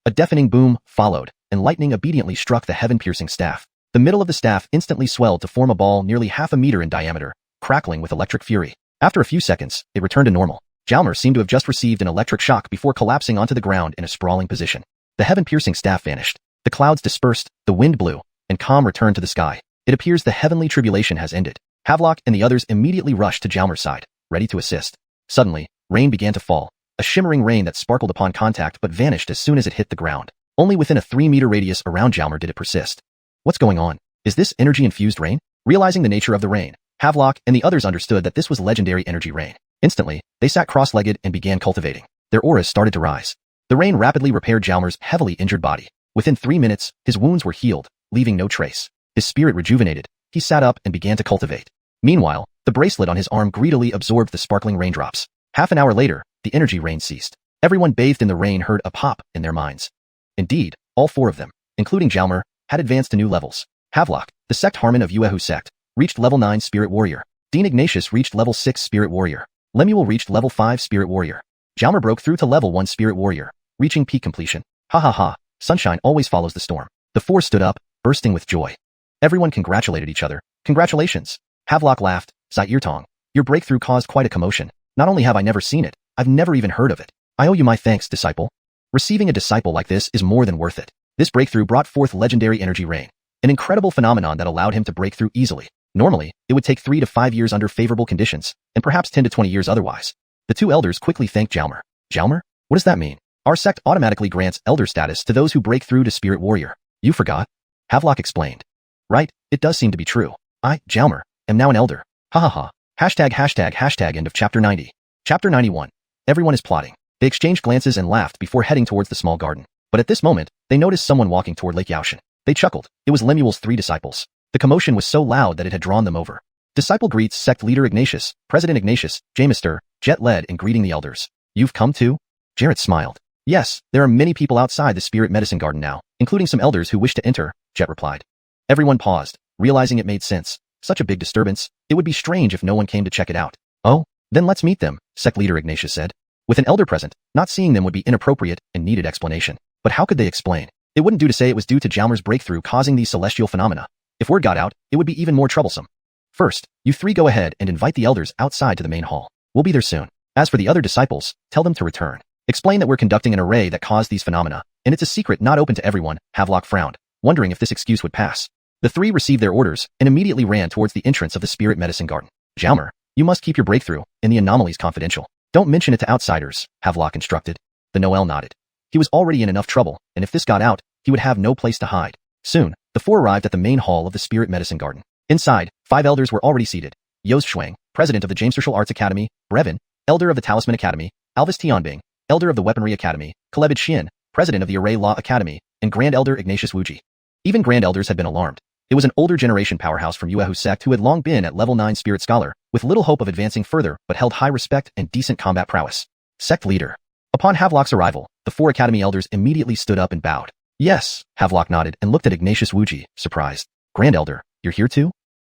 A deafening boom followed, and lightning obediently struck the heaven-piercing staff. The middle of the staff instantly swelled to form a ball nearly half a meter in diameter, crackling with electric fury. After a few seconds, it returned to normal. Jalmer seemed to have just received an electric shock before collapsing onto the ground in a sprawling position. The heaven-piercing staff vanished. The clouds dispersed, the wind blew, and calm returned to the sky. It appears the heavenly tribulation has ended. Havelock and the others immediately rushed to Jalmer's side, ready to assist. Suddenly, rain began to fall, a shimmering rain that sparkled upon contact but vanished as soon as it hit the ground. Only within a 3-meter radius around Jalmer did it persist. What's going on? Is this energy-infused rain? Realizing the nature of the rain, Havelock and the others understood that this was legendary energy rain. Instantly, they sat cross-legged and began cultivating. Their auras started to rise. The rain rapidly repaired Jalmer's heavily injured body. Within 3 minutes, his wounds were healed, leaving no trace. His spirit rejuvenated. He sat up and began to cultivate. Meanwhile, the bracelet on his arm greedily absorbed the sparkling raindrops. Half an hour later, the energy rain ceased. Everyone bathed in the rain heard a pop in their minds. Indeed, all 4 of them, including Jalmer, had advanced to new levels. Havelock, the sect Harmon of Yuehu sect, reached level 9 Spirit Warrior. Dean Ignatius reached level 6 Spirit Warrior. Lemuel reached level 5 Spirit Warrior. Jalmer broke through to level 1 Spirit Warrior, reaching peak completion. Ha ha ha, sunshine always follows the storm. The 4 stood up, bursting with joy. Everyone congratulated each other. Congratulations. Havelock laughed. Zai-Irtong, your breakthrough caused quite a commotion. Not only have I never seen it, I've never even heard of it. I owe you my thanks, disciple. Receiving a disciple like this is more than worth it. This breakthrough brought forth legendary energy rain, an incredible phenomenon that allowed him to break through easily. Normally, it would take 3 to 5 years under favorable conditions, and perhaps 10 to 20 years otherwise. The 2 elders quickly thanked Jalmer. Jalmer? What does that mean? Our sect automatically grants elder status to those who break through to Spirit Warrior. You forgot? Havelock explained. Right, it does seem to be true. I, Jalmer, am now an elder. Ha ha ha. Hashtag end of chapter 90. Chapter 91. Everyone is plotting. They exchanged glances and laughed before heading towards the small garden. But at this moment, they noticed someone walking toward Lake Yaoshan. They chuckled. It was Lemuel's 3 disciples. The commotion was so loud that it had drawn them over. Disciple greets sect leader Ignatius, President Ignatius, Jamister, Jet led in greeting the elders. You've come too? Jarrett smiled. Yes, there are many people outside the spirit medicine garden now, including some elders who wish to enter, Jet replied. Everyone paused, realizing it made sense. Such a big disturbance, it would be strange if no one came to check it out. Oh, then let's meet them, sect leader Ignatius said. With an elder present, not seeing them would be inappropriate and needed explanation. But how could they explain? It wouldn't do to say it was due to Jalmer's breakthrough causing these celestial phenomena. If word got out, it would be even more troublesome. First, you 3 go ahead and invite the elders outside to the main hall. We'll be there soon. As for the other disciples, tell them to return. Explain that we're conducting an array that caused these phenomena, and it's a secret not open to everyone. Havelock frowned, wondering if this excuse would pass. The 3 received their orders and immediately ran towards the entrance of the spirit medicine garden. Jalmer, you must keep your breakthrough and the anomalies confidential. Don't mention it to outsiders, Havelock instructed. The Noel nodded. He was already in enough trouble, and if this got out, he would have no place to hide. Soon, the 4 arrived at the main hall of the spirit medicine garden. Inside, 5 elders were already seated. Yost Shuang, president of the James Martial Arts Academy, Brevin, elder of the Talisman Academy, Alvis Tianbing, elder of the Weaponry Academy, Kalebid Xin, president of the Array Law Academy, and Grand Elder Ignatius Wuji. Even Grand Elders had been alarmed. It was an older generation powerhouse from Yuehu sect who had long been at level 9 Spirit Scholar, with little hope of advancing further but held high respect and decent combat prowess. Sect leader. Upon Havelock's arrival, the 4 Academy elders immediately stood up and bowed. Yes, Havelock nodded and looked at Ignatius Wuji, surprised. Grand Elder, you're here too?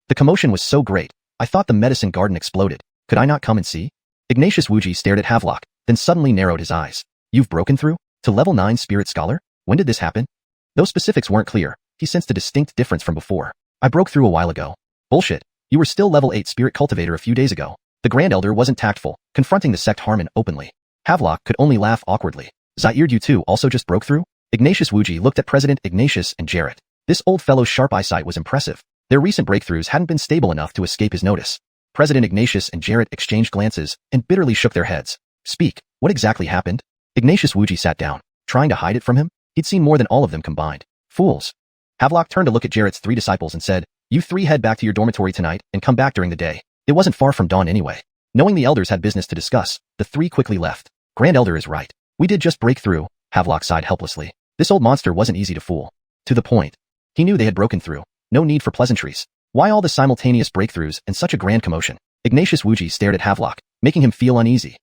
The commotion was so great, I thought the medicine garden exploded. Could I not come and see? Ignatius Wuji stared at Havelock, then suddenly narrowed his eyes. You've broken through? To level 9 Spirit Scholar? When did this happen? Though specifics weren't clear, he sensed a distinct difference from before. I broke through a while ago. Bullshit. You were still level 8 Spirit Cultivator a few days ago. The Grand Elder wasn't tactful, confronting the sect Harmon openly. Havelock could only laugh awkwardly. Zaire, you two also just broke through? Ignatius Wuji looked at President Ignatius and Jarrett. This old fellow's sharp eyesight was impressive. Their recent breakthroughs hadn't been stable enough to escape his notice. President Ignatius and Jarrett exchanged glances and bitterly shook their heads. Speak, what exactly happened? Ignatius Wuji sat down, trying to hide it from him. He'd seen more than all of them combined. Fools. Havelock turned to look at Jarrett's 3 disciples and said, You 3 head back to your dormitory tonight and come back during the day. It wasn't far from dawn anyway. Knowing the elders had business to discuss, the 3 quickly left. Grand Elder is right. We did just break through, Havelock sighed helplessly. This old monster wasn't easy to fool. To the point. He knew they had broken through. No need for pleasantries. Why all the simultaneous breakthroughs and such a grand commotion? Ignatius Wuji stared at Havelock, making him feel uneasy.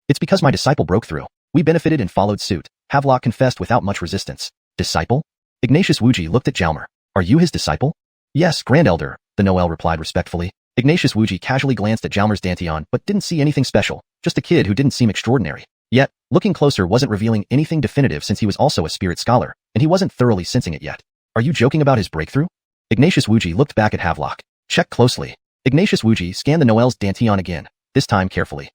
It's because my disciple broke through. We benefited and followed suit, Havelock confessed without much resistance. Disciple? Ignatius Wuji looked at Jalmer. Are you his disciple? Yes, Grand Elder, the Noel replied respectfully. Ignatius Wuji casually glanced at Jalmer's Dantian but didn't see anything special, just a kid who didn't seem extraordinary. Yet, looking closer wasn't revealing anything definitive since he was also a spirit scholar, and he wasn't thoroughly sensing it yet. Are you joking about his breakthrough? Ignatius Wuji looked back at Havelock. Check closely. Ignatius Wuji scanned the Noel's Dantian again, this time carefully.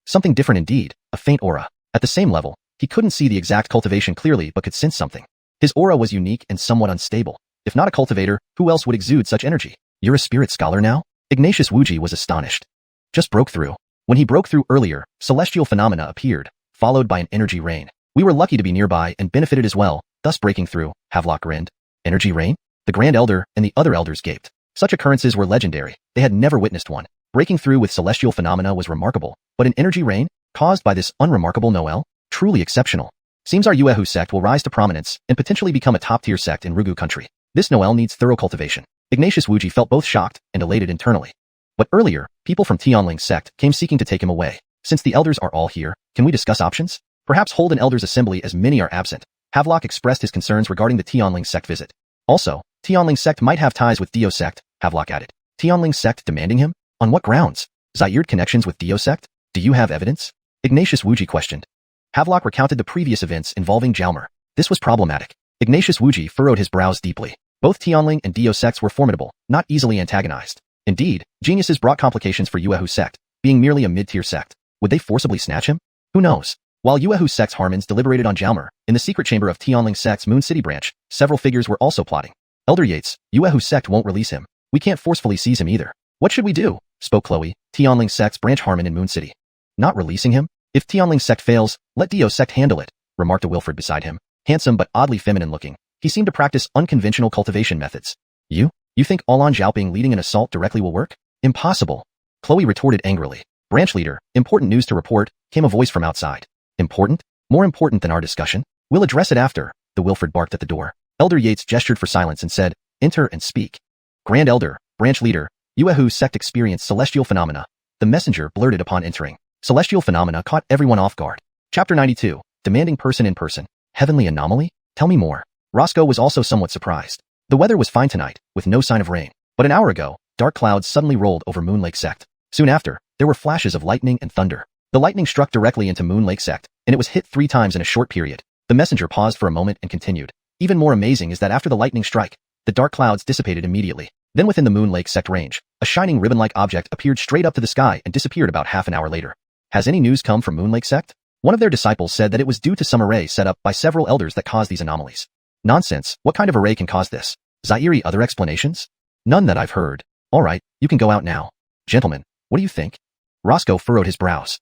Something different indeed, a faint aura. At the same level, he couldn't see the exact cultivation clearly but could sense something. His aura was unique and somewhat unstable. If not a cultivator, who else would exude such energy? You're a spirit scholar now? Ignatius Wuji was astonished. Just broke through. When he broke through earlier, celestial phenomena appeared, followed by an energy rain. We were lucky to be nearby and benefited as well, thus breaking through, Havelock grinned. Energy rain? The Grand Elder and the other elders gaped. Such occurrences were legendary. They had never witnessed one. Breaking through with celestial phenomena was remarkable, but an energy rain, caused by this unremarkable Noel? Truly exceptional. Seems our Yuehu sect will rise to prominence and potentially become a top-tier sect in Rugu country. This Noel needs thorough cultivation. Ignatius Wuji felt both shocked and elated internally. But earlier, people from Tianling's sect came seeking to take him away. Since the elders are all here, can we discuss options? Perhaps hold an elders assembly as many are absent. Havelock expressed his concerns regarding the Tianling sect visit. Also, Tianling sect might have ties with Dio sect, Havelock added. Tianling sect demanding him? On what grounds? Zaire connections with Dio sect? Do you have evidence? Ignatius Wuji questioned. Havelock recounted the previous events involving Jalmer. This was problematic. Ignatius Wuji furrowed his brows deeply. Both Tianling and Dio sects were formidable, not easily antagonized. Indeed, geniuses brought complications for Yuehu sect, being merely a mid-tier sect. Would they forcibly snatch him? Who knows? While Yuehu sect's Harmons deliberated on Jalmer, in the secret chamber of Tianling sect's Moon City branch, several figures were also plotting. Elder Yates, Yuehu sect won't release him. We can't forcefully seize him either. What should we do? Spoke Chloe, Tianling sect's branch Harmon in Moon City. Not releasing him? If Tianling sect fails, let Dio sect handle it, remarked a Wilfred beside him. Handsome but oddly feminine looking, he seemed to practice unconventional cultivation methods. You think Alan Xiaoping leading an assault directly will work? Impossible. Chloe retorted angrily. Branch leader, important news to report, came a voice from outside. Important? More important than our discussion? We'll address it after, the Wilfred barked at the door. Elder Yates gestured for silence and said, Enter and speak. Grand Elder, branch leader, Yuehu sect experienced celestial phenomena. The messenger blurted upon entering. Celestial phenomena caught everyone off guard. Chapter 92, demanding person in person. Heavenly anomaly? Tell me more. Roscoe was also somewhat surprised. The weather was fine tonight, with no sign of rain. But an hour ago, dark clouds suddenly rolled over Moon Lake sect. Soon after, there were flashes of lightning and thunder. The lightning struck directly into Moon Lake sect, and it was hit 3 times in a short period. The messenger paused for a moment and continued. Even more amazing is that after the lightning strike, the dark clouds dissipated immediately. Then within the Moon Lake sect range, a shining ribbon-like object appeared straight up to the sky and disappeared about half an hour later. Has any news come from Moon Lake sect? One of their disciples said that it was due to some array set up by several elders that caused these anomalies. Nonsense, what kind of array can cause this? Zaire, other explanations? None that I've heard. Alright, you can go out now. Gentlemen, what do you think? Roscoe furrowed his brows.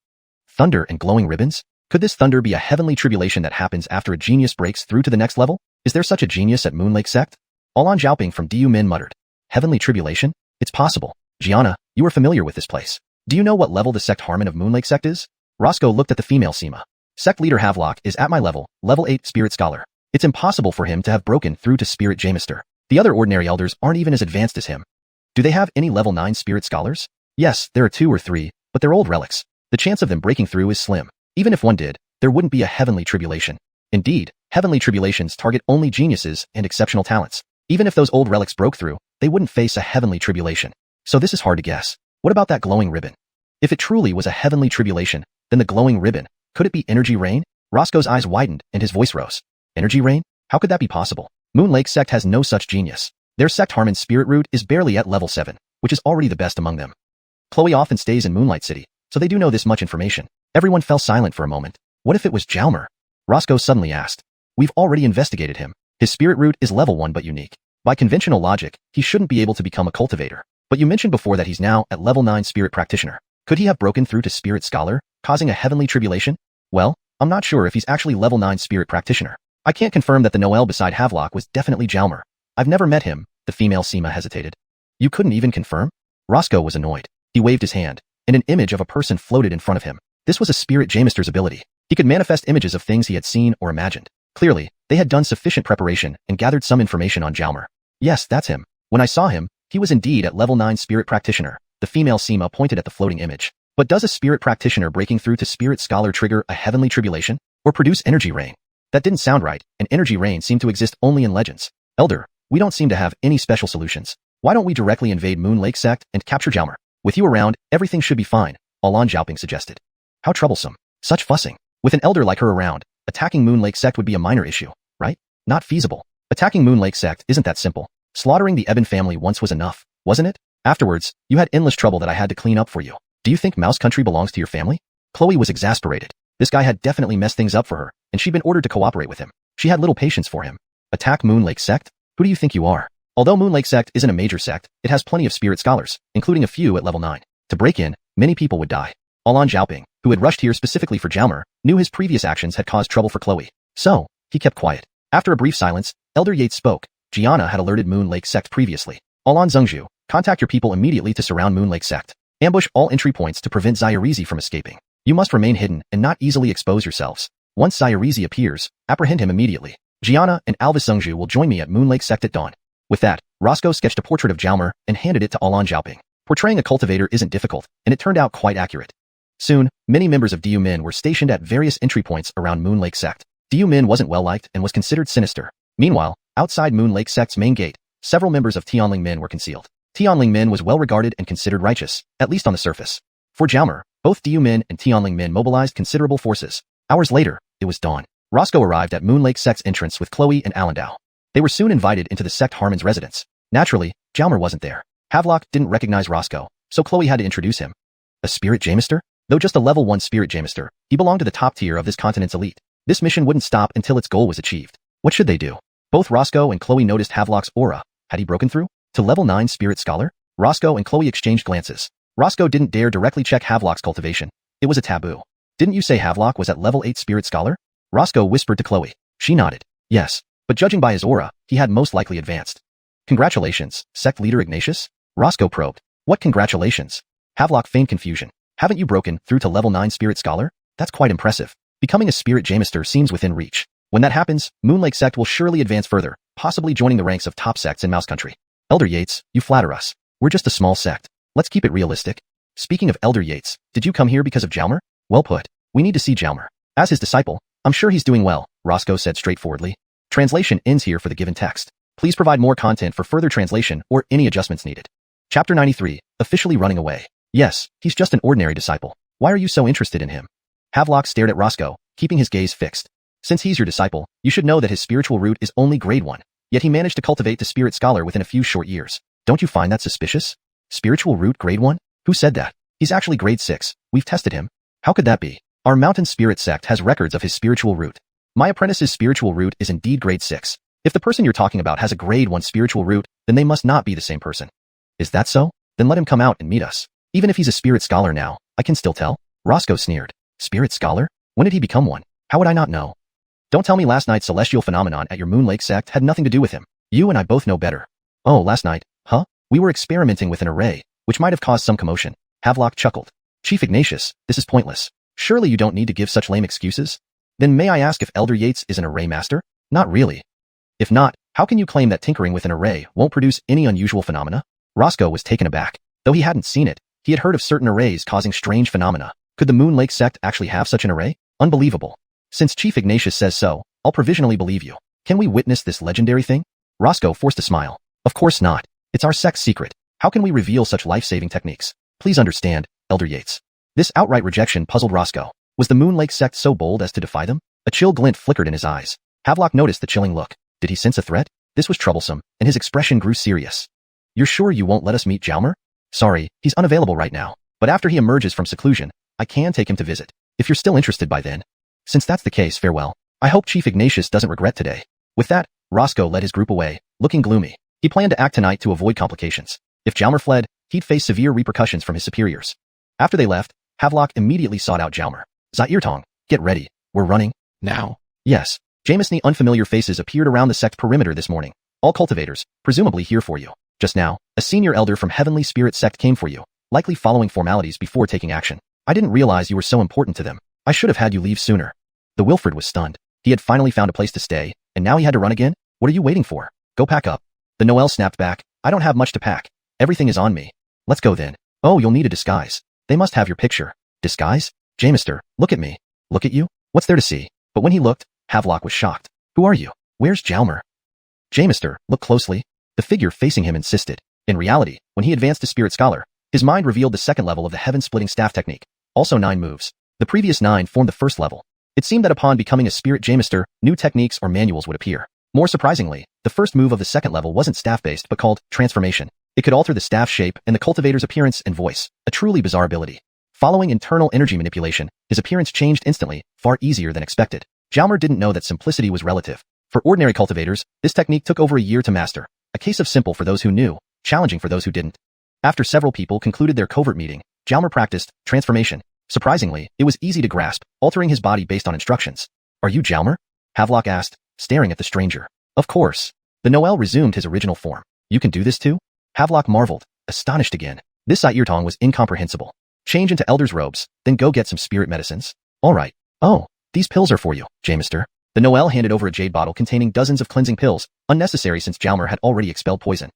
Thunder and glowing ribbons? Could this thunder be a heavenly tribulation that happens after a genius breaks through to the next level? Is there such a genius at Moon Lake sect? Alan Xiaoping from Du Min muttered. Heavenly tribulation? It's possible. Gianna, you are familiar with this place. Do you know what level the sect Harmon of Moon Lake sect is? Roscoe looked at the female Seema. Sect leader Havelock is at my level, level 8 spirit scholar. It's impossible for him to have broken through to spirit Jamister. The other ordinary elders aren't even as advanced as him. Do they have any level 9 spirit scholars? Yes, there are 2 or 3, but they're old relics. The chance of them breaking through is slim. Even if one did, there wouldn't be a heavenly tribulation. Indeed, heavenly tribulations target only geniuses and exceptional talents. Even if those old relics broke through, they wouldn't face a heavenly tribulation. So this is hard to guess. What about that glowing ribbon? If it truly was a heavenly tribulation, then the glowing ribbon, could it be energy rain? Roscoe's eyes widened and his voice rose. Energy rain? How could that be possible? Moon Lake sect has no such genius. Their sect Harmon's spirit root is barely at level 7, which is already the best among them. Chloe often stays in Moonlight City, so they do know this much information. Everyone fell silent for a moment. What if it was Jalmer? Roscoe suddenly asked. We've already investigated him. His spirit root is level 1 but unique. By conventional logic, he shouldn't be able to become a cultivator. But you mentioned before that he's now at level 9 spirit practitioner. Could he have broken through to spirit scholar, causing a heavenly tribulation? Well, I'm not sure if he's actually level 9 spirit practitioner. I can't confirm that the Noel beside Havelock was definitely Jalmer. I've never met him, the female Seema hesitated. You couldn't even confirm? Roscoe was annoyed. He waved his hand, and an image of a person floated in front of him. This was a spirit Jamister's ability. He could manifest images of things he had seen or imagined. Clearly, they had done sufficient preparation and gathered some information on Jalmer. Yes, that's him. When I saw him, he was indeed at level 9 spirit practitioner. The female Seema pointed at the floating image. But does a spirit practitioner breaking through to spirit scholar trigger a heavenly tribulation? Or produce energy rain? That didn't sound right, and energy rain seemed to exist only in legends. Elder, we don't seem to have any special solutions. Why don't we directly invade Moon Lake sect and capture Jalmer? With you around, everything should be fine, Alan Xiaoping suggested. How troublesome. Such fussing. With an elder like her around, attacking Moon Lake sect would be a minor issue, right? Not feasible. Attacking Moon Lake sect isn't that simple. Slaughtering the Eben family once was enough, wasn't it? Afterwards, you had endless trouble that I had to clean up for you. Do you think Mouse Country belongs to your family? Chloe was exasperated. This guy had definitely messed things up for her, and she'd been ordered to cooperate with him. She had little patience for him. Attack Moon Lake sect? Who do you think you are? Although Moon Lake sect isn't a major sect, it has plenty of spirit scholars, including a few at level 9. To break in, many people would die. Alan Xiaoping, who had rushed here specifically for Jalmer, knew his previous actions had caused trouble for Chloe. So, he kept quiet. After a brief silence, Elder Yates spoke. Gianna had alerted Moon Lake sect previously. Alan Zhengzhu, contact your people immediately to surround Moon Lake sect. Ambush all entry points to prevent Zyarizi from escaping. You must remain hidden and not easily expose yourselves. Once Zyarizi appears, apprehend him immediately. Gianna and Alvis Zhengzhu will join me at Moon Lake sect at dawn. With that, Roscoe sketched a portrait of Jalmer and handed it to Alan Xiaoping. Portraying a cultivator isn't difficult, and it turned out quite accurate. Soon, many members of DU Min were stationed at various entry points around Moon Lake sect. DU Min wasn't well liked and was considered sinister. Meanwhile, outside Moon Lake sect's main gate, several members of Tianling Min were concealed. Tianling Min was well regarded and considered righteous, at least on the surface. For Jalmer, both DU Min and Tianling Min mobilized considerable forces. Hours later, it was dawn. Roscoe arrived at Moon Lake sect's entrance with Chloe and Allendau. They were soon invited into the sect Harmon's residence. Naturally, Jalmer wasn't there. Havelock didn't recognize Roscoe, so Chloe had to introduce him. A spirit Jamister? Though just a level 1 spirit Jamister, he belonged to the top tier of this continent's elite. This mission wouldn't stop until its goal was achieved. What should they do? Both Roscoe and Chloe noticed Havelock's aura. Had he broken through? To level 9 spirit scholar? Roscoe and Chloe exchanged glances. Roscoe didn't dare directly check Havelock's cultivation. It was a taboo. Didn't you say Havelock was at level 8 spirit scholar? Roscoe whispered to Chloe. She nodded. Yes, but judging by his aura, he had most likely advanced. Congratulations, sect leader Ignatius? Roscoe probed. What congratulations? Havelock feigned confusion. Haven't you broken through to level 9 spirit scholar? That's quite impressive. Becoming a spirit Jamister seems within reach. When that happens, Moon Lake sect will surely advance further, possibly joining the ranks of top sects in Mouse Country. Elder Yates, you flatter us. We're just a small sect. Let's keep it realistic. Speaking of Elder Yates, did you come here because of Jalmer? Well put. We need to see Jalmer. As his disciple, I'm sure he's doing well, Roscoe said straightforwardly. Translation ends here for the given text. Please provide more content for further translation or any adjustments needed. Chapter 93, officially running away. Yes, he's just an ordinary disciple. Why are you so interested in him? Havelock stared at Roscoe, keeping his gaze fixed. Since he's your disciple, you should know that his spiritual root is only grade 1. Yet he managed to cultivate the spirit scholar within a few short years. Don't you find that suspicious? Spiritual root grade 1? Who said that? He's actually grade 6. We've tested him. How could that be? Our mountain spirit sect has records of his spiritual root. My apprentice's spiritual root is indeed grade 6. If the person you're talking about has a grade 1 spiritual root, then they must not be the same person. Is that so? Then let him come out and meet us. Even if he's a spirit scholar now, I can still tell. Roscoe sneered. Spirit scholar? When did he become one? How would I not know? Don't tell me last night's celestial phenomenon at your Moon Lake sect had nothing to do with him. You and I both know better. Oh, last night, huh? We were experimenting with an array, which might have caused some commotion. Havelock chuckled. Chief Ignatius, this is pointless. Surely you don't need to give such lame excuses? Then may I ask if Elder Yates is an array master? Not really. If not, how can you claim that tinkering with an array won't produce any unusual phenomena? Roscoe was taken aback. Though he hadn't seen it, he had heard of certain arrays causing strange phenomena. Could the Moon Lake sect actually have such an array? Unbelievable. Since Chief Ignatius says so, I'll provisionally believe you. Can we witness this legendary thing? Roscoe forced a smile. Of course not. It's our sect's secret. How can we reveal such life-saving techniques? Please understand, Elder Yates. This outright rejection puzzled Roscoe. Was the Moon Lake sect so bold as to defy them? A chill glint flickered in his eyes. Havelock noticed the chilling look. Did he sense a threat? This was troublesome, and his expression grew serious. You're sure you won't let us meet Jalmer? Sorry, he's unavailable right now. But after he emerges from seclusion, I can take him to visit. If you're still interested by then. Since that's the case, farewell. I hope Chief Ignatius doesn't regret today. With that, Roscoe led his group away, looking gloomy. He planned to act tonight to avoid complications. If Jalmer fled, he'd face severe repercussions from his superiors. After they left, Havelock immediately sought out Jalmer. Zairtong, get ready. We're running. Now? Yes. Jamesony unfamiliar faces appeared around the sect perimeter this morning. All cultivators, presumably here for you. Just now, a senior elder from Heavenly Spirit sect came for you, likely following formalities before taking action. I didn't realize you were so important to them. I should have had you leave sooner. The Wilfred was stunned. He had finally found a place to stay, and now he had to run again? What are you waiting for? Go pack up. The Noel snapped back. I don't have much to pack. Everything is on me. Let's go then. Oh, you'll need a disguise. They must have your picture. Disguise? Jamester, look at me. Look at you? What's there to see? But when he looked, Havelock was shocked. Who are you? Where's Jalmer? Jamester, look closely. The figure facing him insisted. In reality, when he advanced to Spirit Scholar, his mind revealed the second level of the Heaven-Splitting Staff technique. Also 9 moves. The previous 9 formed the first level. It seemed that upon becoming a Spirit Jamester, new techniques or manuals would appear. More surprisingly, the first move of the second level wasn't staff-based but called Transformation. It could alter the staff shape and the cultivator's appearance and voice, a truly bizarre ability. Following internal energy manipulation, his appearance changed instantly, far easier than expected. Jalmer didn't know that simplicity was relative. For ordinary cultivators, this technique took over a year to master, a case of simple for those who knew, challenging for those who didn't. After several people concluded their covert meeting, Jalmer practiced Transformation. Surprisingly, it was easy to grasp, altering his body based on instructions. Are you Jalmer? Havelock asked, staring at the stranger. Of course. The Noel resumed his original form. You can do this too? Havelock marveled, astonished again. This Zairtong was incomprehensible. Change into Elder's robes, then go get some spirit medicines. All right. Oh, these pills are for you, Jamester. The Noel handed over a jade bottle containing dozens of cleansing pills, unnecessary since Jalmer had already expelled poison.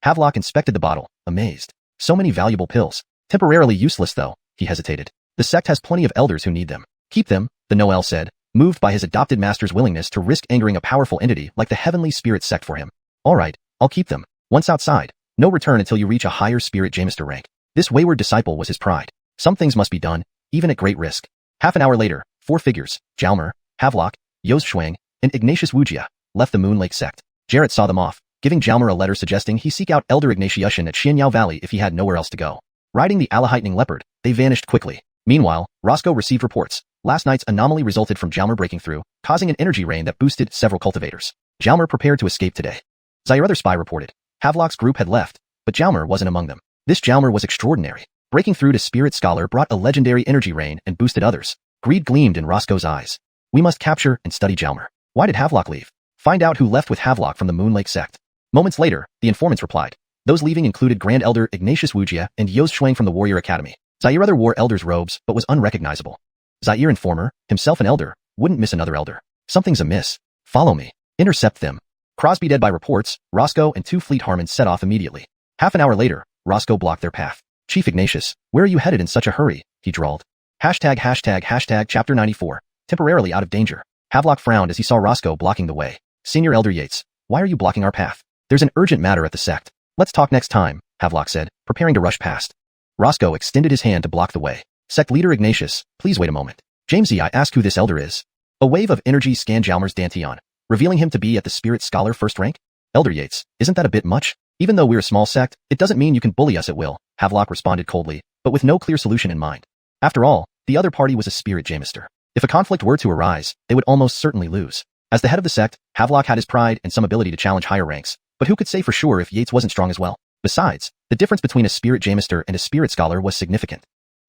Havelock inspected the bottle, amazed. So many valuable pills. Temporarily useless though, he hesitated. The sect has plenty of elders who need them. Keep them, the Noel said, moved by his adopted master's willingness to risk angering a powerful entity like the Heavenly Spirit sect for him. All right, I'll keep them. Once outside, no return until you reach a higher Spirit Jamester rank. This wayward disciple was his pride. Some things must be done, even at great risk. Half an hour later, 4 figures, Jalmer, Havelock, Yoz Shuang, and Ignatius Wujia, left the Moon Lake sect. Jarrett saw them off, giving Jalmer a letter suggesting he seek out Elder Ignatiushin at Xianyao Valley if he had nowhere else to go. Riding the Alahightening Leopard, they vanished quickly. Meanwhile, Roscoe received reports. Last night's anomaly resulted from Jalmer breaking through, causing an energy rain that boosted several cultivators. Jalmer prepared to escape today. Zaire other spy reported. Havelock's group had left, but Jalmer wasn't among them. This Jalmer was extraordinary. Breaking through to Spirit Scholar brought a legendary energy rain and boosted others. Greed gleamed in Roscoe's eyes. We must capture and study Jalmer. Why did Havelock leave? Find out who left with Havelock from the Moon Lake sect. Moments later, the informants replied. Those leaving included Grand Elder Ignatius Wujia and Yoz Shuang from the Warrior Academy. Zaire other wore Elder's robes but was unrecognizable. Zaire informer, himself an elder, wouldn't miss another elder. Something's amiss. Follow me. Intercept them. Crosby dead by reports, Roscoe and 2 Fleet Harmons set off immediately. Half an hour later, Roscoe blocked their path. Chief Ignatius, where are you headed in such a hurry? He drawled. Chapter 94. Temporarily out of danger. Havelock frowned as he saw Roscoe blocking the way. Senior Elder Yates, why are you blocking our path? There's an urgent matter at the sect. Let's talk next time, Havelock said, preparing to rush past. Roscoe extended his hand to block the way. Sect leader Ignatius, please wait a moment. Jamesy, I ask who this elder is. A wave of energy scanned Jalmer's Danteon, revealing him to be at the Spirit Scholar first rank. Elder Yates, isn't that a bit much? Even though we're a small sect, it doesn't mean you can bully us at will, Havelock responded coldly, but with no clear solution in mind. After all, the other party was a Spirit Jamester. If a conflict were to arise, they would almost certainly lose. As the head of the sect, Havelock had his pride and some ability to challenge higher ranks, but who could say for sure if Yates wasn't strong as well? Besides, the difference between a Spirit Jamester and a Spirit Scholar was significant.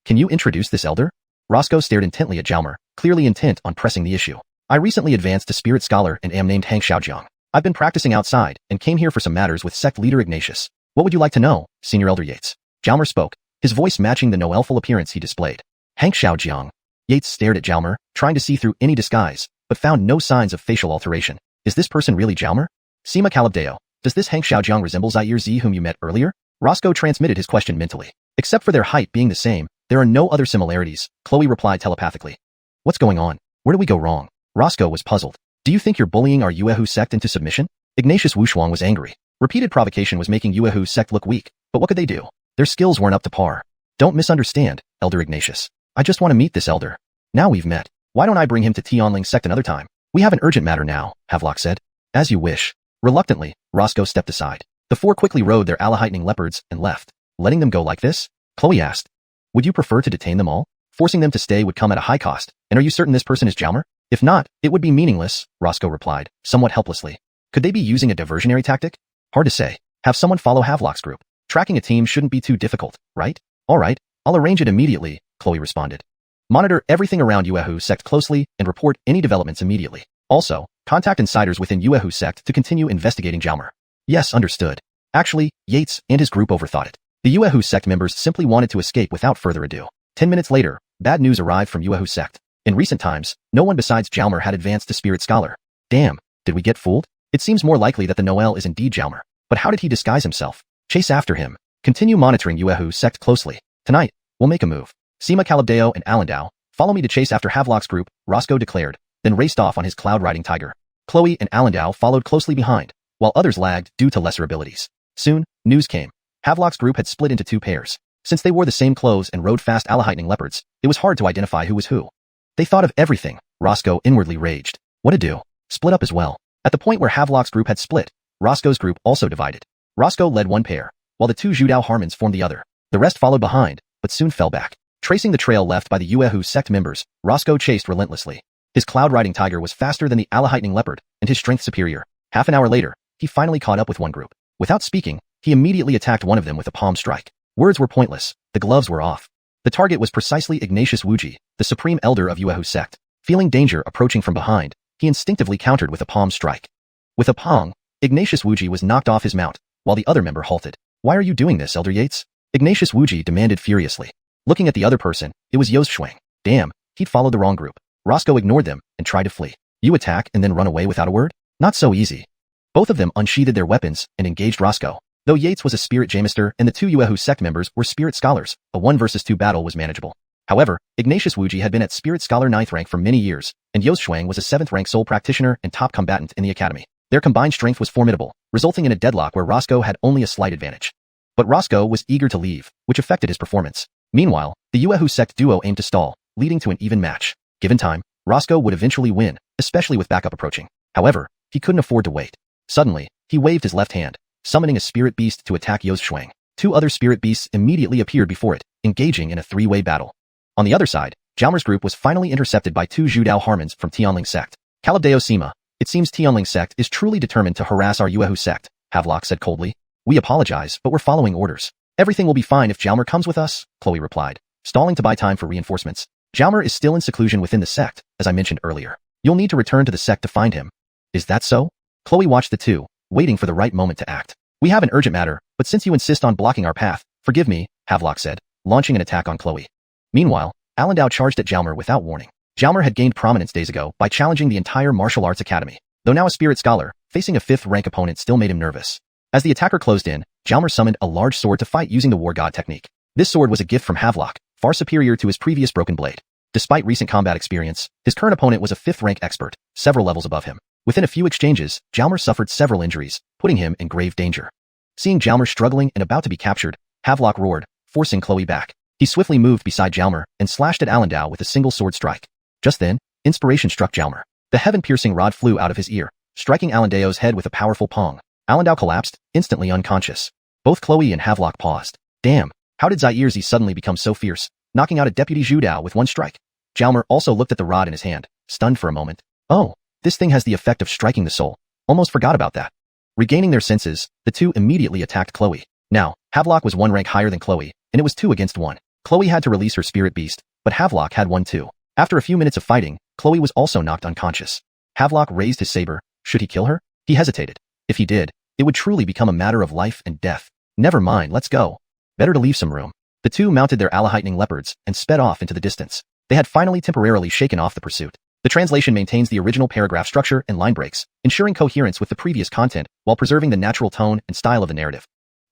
Can you introduce this elder? Roscoe stared intently at Jalmer, clearly intent on pressing the issue. I recently advanced to Spirit Scholar and am named Hang Xiaojiang. I've been practicing outside and came here for some matters with sect leader Ignatius. What would you like to know, Senior Elder Yates? Jalmer spoke, his voice matching the Noelful appearance he displayed. Hang Xiaojiang. Yates stared at Jalmer, trying to see through any disguise, but found no signs of facial alteration. Is this person really Jalmer? Sima Calabdeo, does this Hang Xiaojiang resemble Zaire Z whom you met earlier? Roscoe transmitted his question mentally. Except for their height being the same, there are no other similarities, Chloe replied telepathically. What's going on? Where do we go wrong? Roscoe was puzzled. Do you think you're bullying our Yuehu sect into submission? Ignatius Wushuang was angry. Repeated provocation was making Yuehu's sect look weak, But what could they do? Their skills weren't up to par. Don't misunderstand, Elder Ignatius. I just want to meet this elder. Now we've met. Why don't I bring him to Tianling sect another time? We have an urgent matter now, Havelock said. As you wish. Reluctantly, Roscoe stepped aside. The four quickly rode their Allahheightening leopards and left. Letting them go like this? Chloe asked. Would you prefer to detain them all? Forcing them to stay would come at a high cost. And are you certain this person is Jalmer? If not, it would be meaningless, Roscoe replied, somewhat helplessly. Could they be using a diversionary tactic? Hard to say. Have someone follow Havelock's group. Tracking a team shouldn't be too difficult, right? All right, I'll arrange it immediately, Chloe responded. Monitor everything around Yuehu sect closely and report any developments immediately. Also, contact insiders within Yuehu sect to continue investigating Jalmer. Yes, understood. Actually, Yates and his group overthought it. The Yuehu sect members simply wanted to escape without further ado. 10 minutes later, bad news arrived from Yuehu sect. In recent times, no one besides Jalmer had advanced to Spirit Scholar. Damn, did we get fooled? It seems more likely that the Noel is indeed Jalmer. But how did he disguise himself? Chase after him. Continue monitoring Yuehu sect closely. Tonight, we'll make a move. Sima Calabdeo and Alandau, follow me to chase after Havelock's group, Roscoe declared, then raced off on his cloud-riding tiger. Chloe and Alandau followed closely behind, while others lagged due to lesser abilities. Soon, news came. Havelock's group had split into two pairs. Since they wore the same clothes and rode fast Allahheightening leopards, it was hard to identify who was who. They thought of everything, Roscoe inwardly raged. What to do? Split up as well. At the point where Havelock's group had split, Roscoe's group also divided. Roscoe led one pair, while the two Judao Harmons formed the other. The rest followed behind, but soon fell back. Tracing the trail left by the Yuehu sect members, Roscoe chased relentlessly. His cloud-riding tiger was faster than the Allahheightening leopard, and his strength superior. Half an hour later, he finally caught up with one group. Without speaking, he immediately attacked one of them with a palm strike. Words were pointless. The gloves were off. The target was precisely Ignatius Wuji, the supreme elder of Yuehu sect. Feeling danger approaching from behind, he instinctively countered with a palm strike. With a pong, Ignatius Wuji was knocked off his mount, while the other member halted. Why are you doing this, Elder Yates? Ignatius Wuji demanded furiously. Looking at the other person, it was Yozhuang. Damn, he'd followed the wrong group. Roscoe ignored them and tried to flee. You attack and then run away without a word? Not so easy. Both of them unsheathed their weapons and engaged Roscoe. Though Yates was a spirit Jamister and the two Yuehu sect members were spirit scholars, a 1 versus 2 battle was manageable. However, Ignatius Wuji had been at Spirit Scholar 9th rank for many years, and Yozhuang was a 7th rank soul practitioner and top combatant in the academy. Their combined strength was formidable, resulting in a deadlock where Roscoe had only a slight advantage. But Roscoe was eager to leave, which affected his performance. Meanwhile, the Yuehu sect duo aimed to stall, leading to an even match. Given time, Roscoe would eventually win, especially with backup approaching. However, he couldn't afford to wait. Suddenly, he waved his left hand, summoning a spirit beast to attack Yozhuang. Two other spirit beasts immediately appeared before it, engaging in a three-way battle. On the other side, Jalmer's group was finally intercepted by two Judao Harmons from Tianling sect. Calabdeo Sima, it seems Tianling sect is truly determined to harass our Yuehu sect, Havelock said coldly. We apologize, but we're following orders. Everything will be fine if Jalmer comes with us, Chloe replied, stalling to buy time for reinforcements. Jalmer is still in seclusion within the sect, as I mentioned earlier. You'll need to return to the sect to find him. Is that so? Chloe watched the two, waiting for the right moment to act. We have an urgent matter, but since you insist on blocking our path, forgive me, Havelock said, launching an attack on Chloe. Meanwhile, Alandau charged at Jalmer without warning. Jalmer had gained prominence days ago by challenging the entire martial arts academy. Though now a spirit scholar, facing a 5th rank opponent still made him nervous. As the attacker closed in, Jalmer summoned a large sword to fight using the war god technique. This sword was a gift from Havelock, far superior to his previous broken blade. Despite recent combat experience, his current opponent was a 5th rank expert, several levels above him. Within a few exchanges, Jalmer suffered several injuries, putting him in grave danger. Seeing Jalmer struggling and about to be captured, Havelock roared, forcing Chloe back. He swiftly moved beside Jalmer and slashed at Alandau with a single sword strike. Just then, inspiration struck Jalmer. The heaven-piercing rod flew out of his ear, striking Alandao's head with a powerful pong. Alandau collapsed, instantly unconscious. Both Chloe and Havelock paused. Damn, how did Zaire suddenly become so fierce, knocking out a deputy Judao with one strike? Jalmer also looked at the rod in his hand, stunned for a moment. Oh, this thing has the effect of striking the soul. Almost forgot about that. Regaining their senses, the two immediately attacked Chloe. Now, Havelock was 1 rank higher than Chloe, and it was 2 against 1. Chloe had to release her spirit beast, but Havelock had one too. After a few minutes of fighting, Chloe was also knocked unconscious. Havelock raised his saber. Should he kill her? He hesitated. If he did, it would truly become a matter of life and death. Never mind, let's go. Better to leave some room. The two mounted their Allahheightening leopards and sped off into the distance. They had finally temporarily shaken off the pursuit. The translation maintains the original paragraph structure and line breaks, ensuring coherence with the previous content while preserving the natural tone and style of the narrative.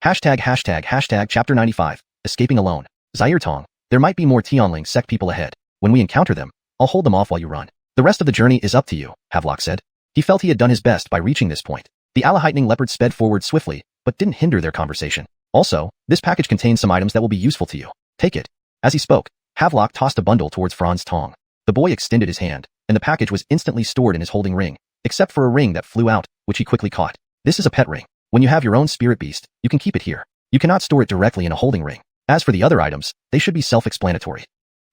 ##### Chapter 95, Escaping Alone. Zaire Tong, there might be more Tianling sect people ahead. When we encounter them, I'll hold them off while you run. The rest of the journey is up to you, Havelock said. He felt he had done his best by reaching this point. The Allahheightening leopards sped forward swiftly, but didn't hinder their conversation. Also, this package contains some items that will be useful to you. Take it. As he spoke, Havelock tossed a bundle towards Franz Tong. The boy extended his hand, and the package was instantly stored in his holding ring, except for a ring that flew out, which he quickly caught. This is a pet ring. When you have your own spirit beast, you can keep it here. You cannot store it directly in a holding ring. As for the other items, they should be self-explanatory.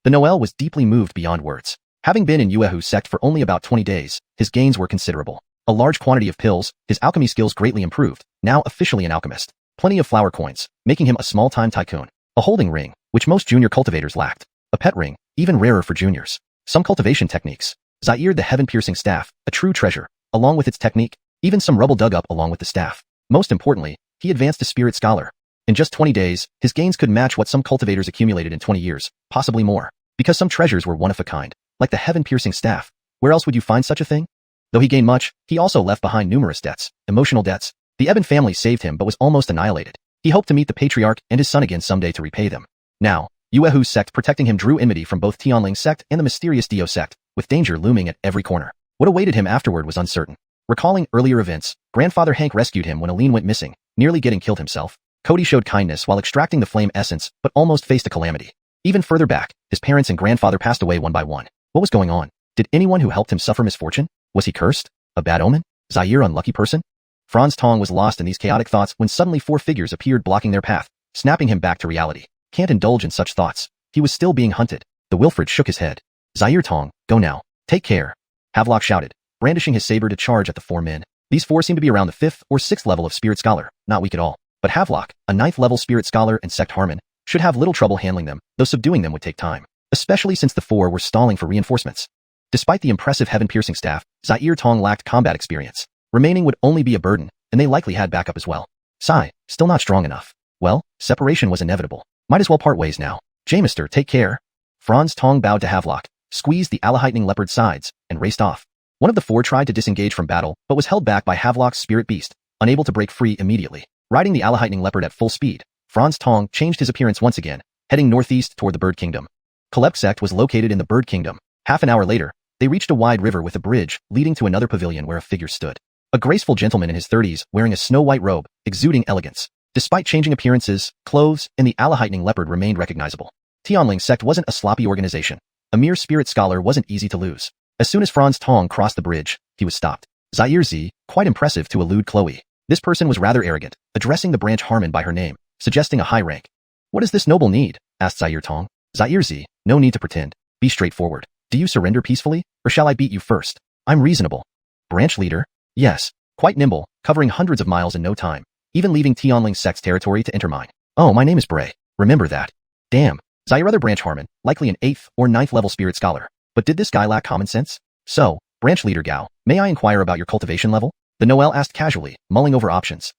The Noel was deeply moved beyond words. Having been in Yuehu's sect for only about 20 days, his gains were considerable. A large quantity of pills, his alchemy skills greatly improved, now officially an alchemist. Plenty of flower coins, making him a small-time tycoon. A holding ring, which most junior cultivators lacked. A pet ring, even rarer for juniors. Some cultivation techniques. Zaire the heaven-piercing staff, a true treasure, along with its technique, even some rubble dug up along with the staff. Most importantly, he advanced to spirit scholar. In just 20 days, his gains could match what some cultivators accumulated in 20 years, possibly more. Because some treasures were one of a kind, like the heaven-piercing staff. Where else would you find such a thing? Though he gained much, he also left behind numerous debts, emotional debts. The Eben family saved him but was almost annihilated. He hoped to meet the patriarch and his son again someday to repay them. Now, Yuehu's sect protecting him drew enmity from both Tianling's sect and the mysterious Dio sect, with danger looming at every corner. What awaited him afterward was uncertain. Recalling earlier events, Grandfather Hank rescued him when Aline went missing, nearly getting killed himself. Cody showed kindness while extracting the flame essence, but almost faced a calamity. Even further back, his parents and grandfather passed away one by one. What was going on? Did anyone who helped him suffer misfortune? Was he cursed? A bad omen? Zaire unlucky person? Franz Tong was lost in these chaotic thoughts when suddenly 4 figures appeared blocking their path, snapping him back to reality. Can't indulge in such thoughts. He was still being hunted. The Wilfred shook his head. Zaire Tong, go now. Take care. Havelock shouted, brandishing his saber to charge at the 4 men. These 4 seemed to be around the 5th or 6th level of Spirit Scholar, not weak at all. But Havelock, a 9th level Spirit Scholar and Sect Harmon, should have little trouble handling them, though subduing them would take time. Especially since the 4 were stalling for reinforcements. Despite the impressive heaven-piercing staff, Zaire Tong lacked combat experience. Remaining would only be a burden, and they likely had backup as well. Sigh, still not strong enough. Well, separation was inevitable. Might as well part ways now. Jamister, take care. Franz Tong bowed to Havelock, squeezed the Alahightening leopard's sides, and raced off. One of the 4 tried to disengage from battle, but was held back by Havelock's spirit beast, unable to break free immediately. Riding the Alahightening leopard at full speed, Franz Tong changed his appearance once again, heading northeast toward the Bird Kingdom. Kaleb sect was located in the Bird Kingdom. Half an hour later, they reached a wide river with a bridge leading to another pavilion where a figure stood. A graceful gentleman in his 30s wearing a snow-white robe, exuding elegance. Despite changing appearances, clothes, and the Alahightening leopard remained recognizable. Tianling sect wasn't a sloppy organization. A mere spirit scholar wasn't easy to lose. As soon as Franz Tong crossed the bridge, he was stopped. Zaire Z, quite impressive to elude Chloe. This person was rather arrogant, addressing the branch Harmon by her name, suggesting a high rank. What does this noble need? Asked Zaire Tong. Zaire Z, no need to pretend. Be straightforward. Do you surrender peacefully, or shall I beat you first? I'm reasonable. Branch leader? Yes. Quite nimble, covering hundreds of miles in no time, even leaving Tianling sect's territory to enter mine. Oh, my name is Bray. Remember that. Damn. Zaire other branch Harmon, likely an 8th or 9th level spirit scholar. But did this guy lack common sense? So, branch leader Gao, may I inquire about your cultivation level? The Noel asked casually, mulling over options.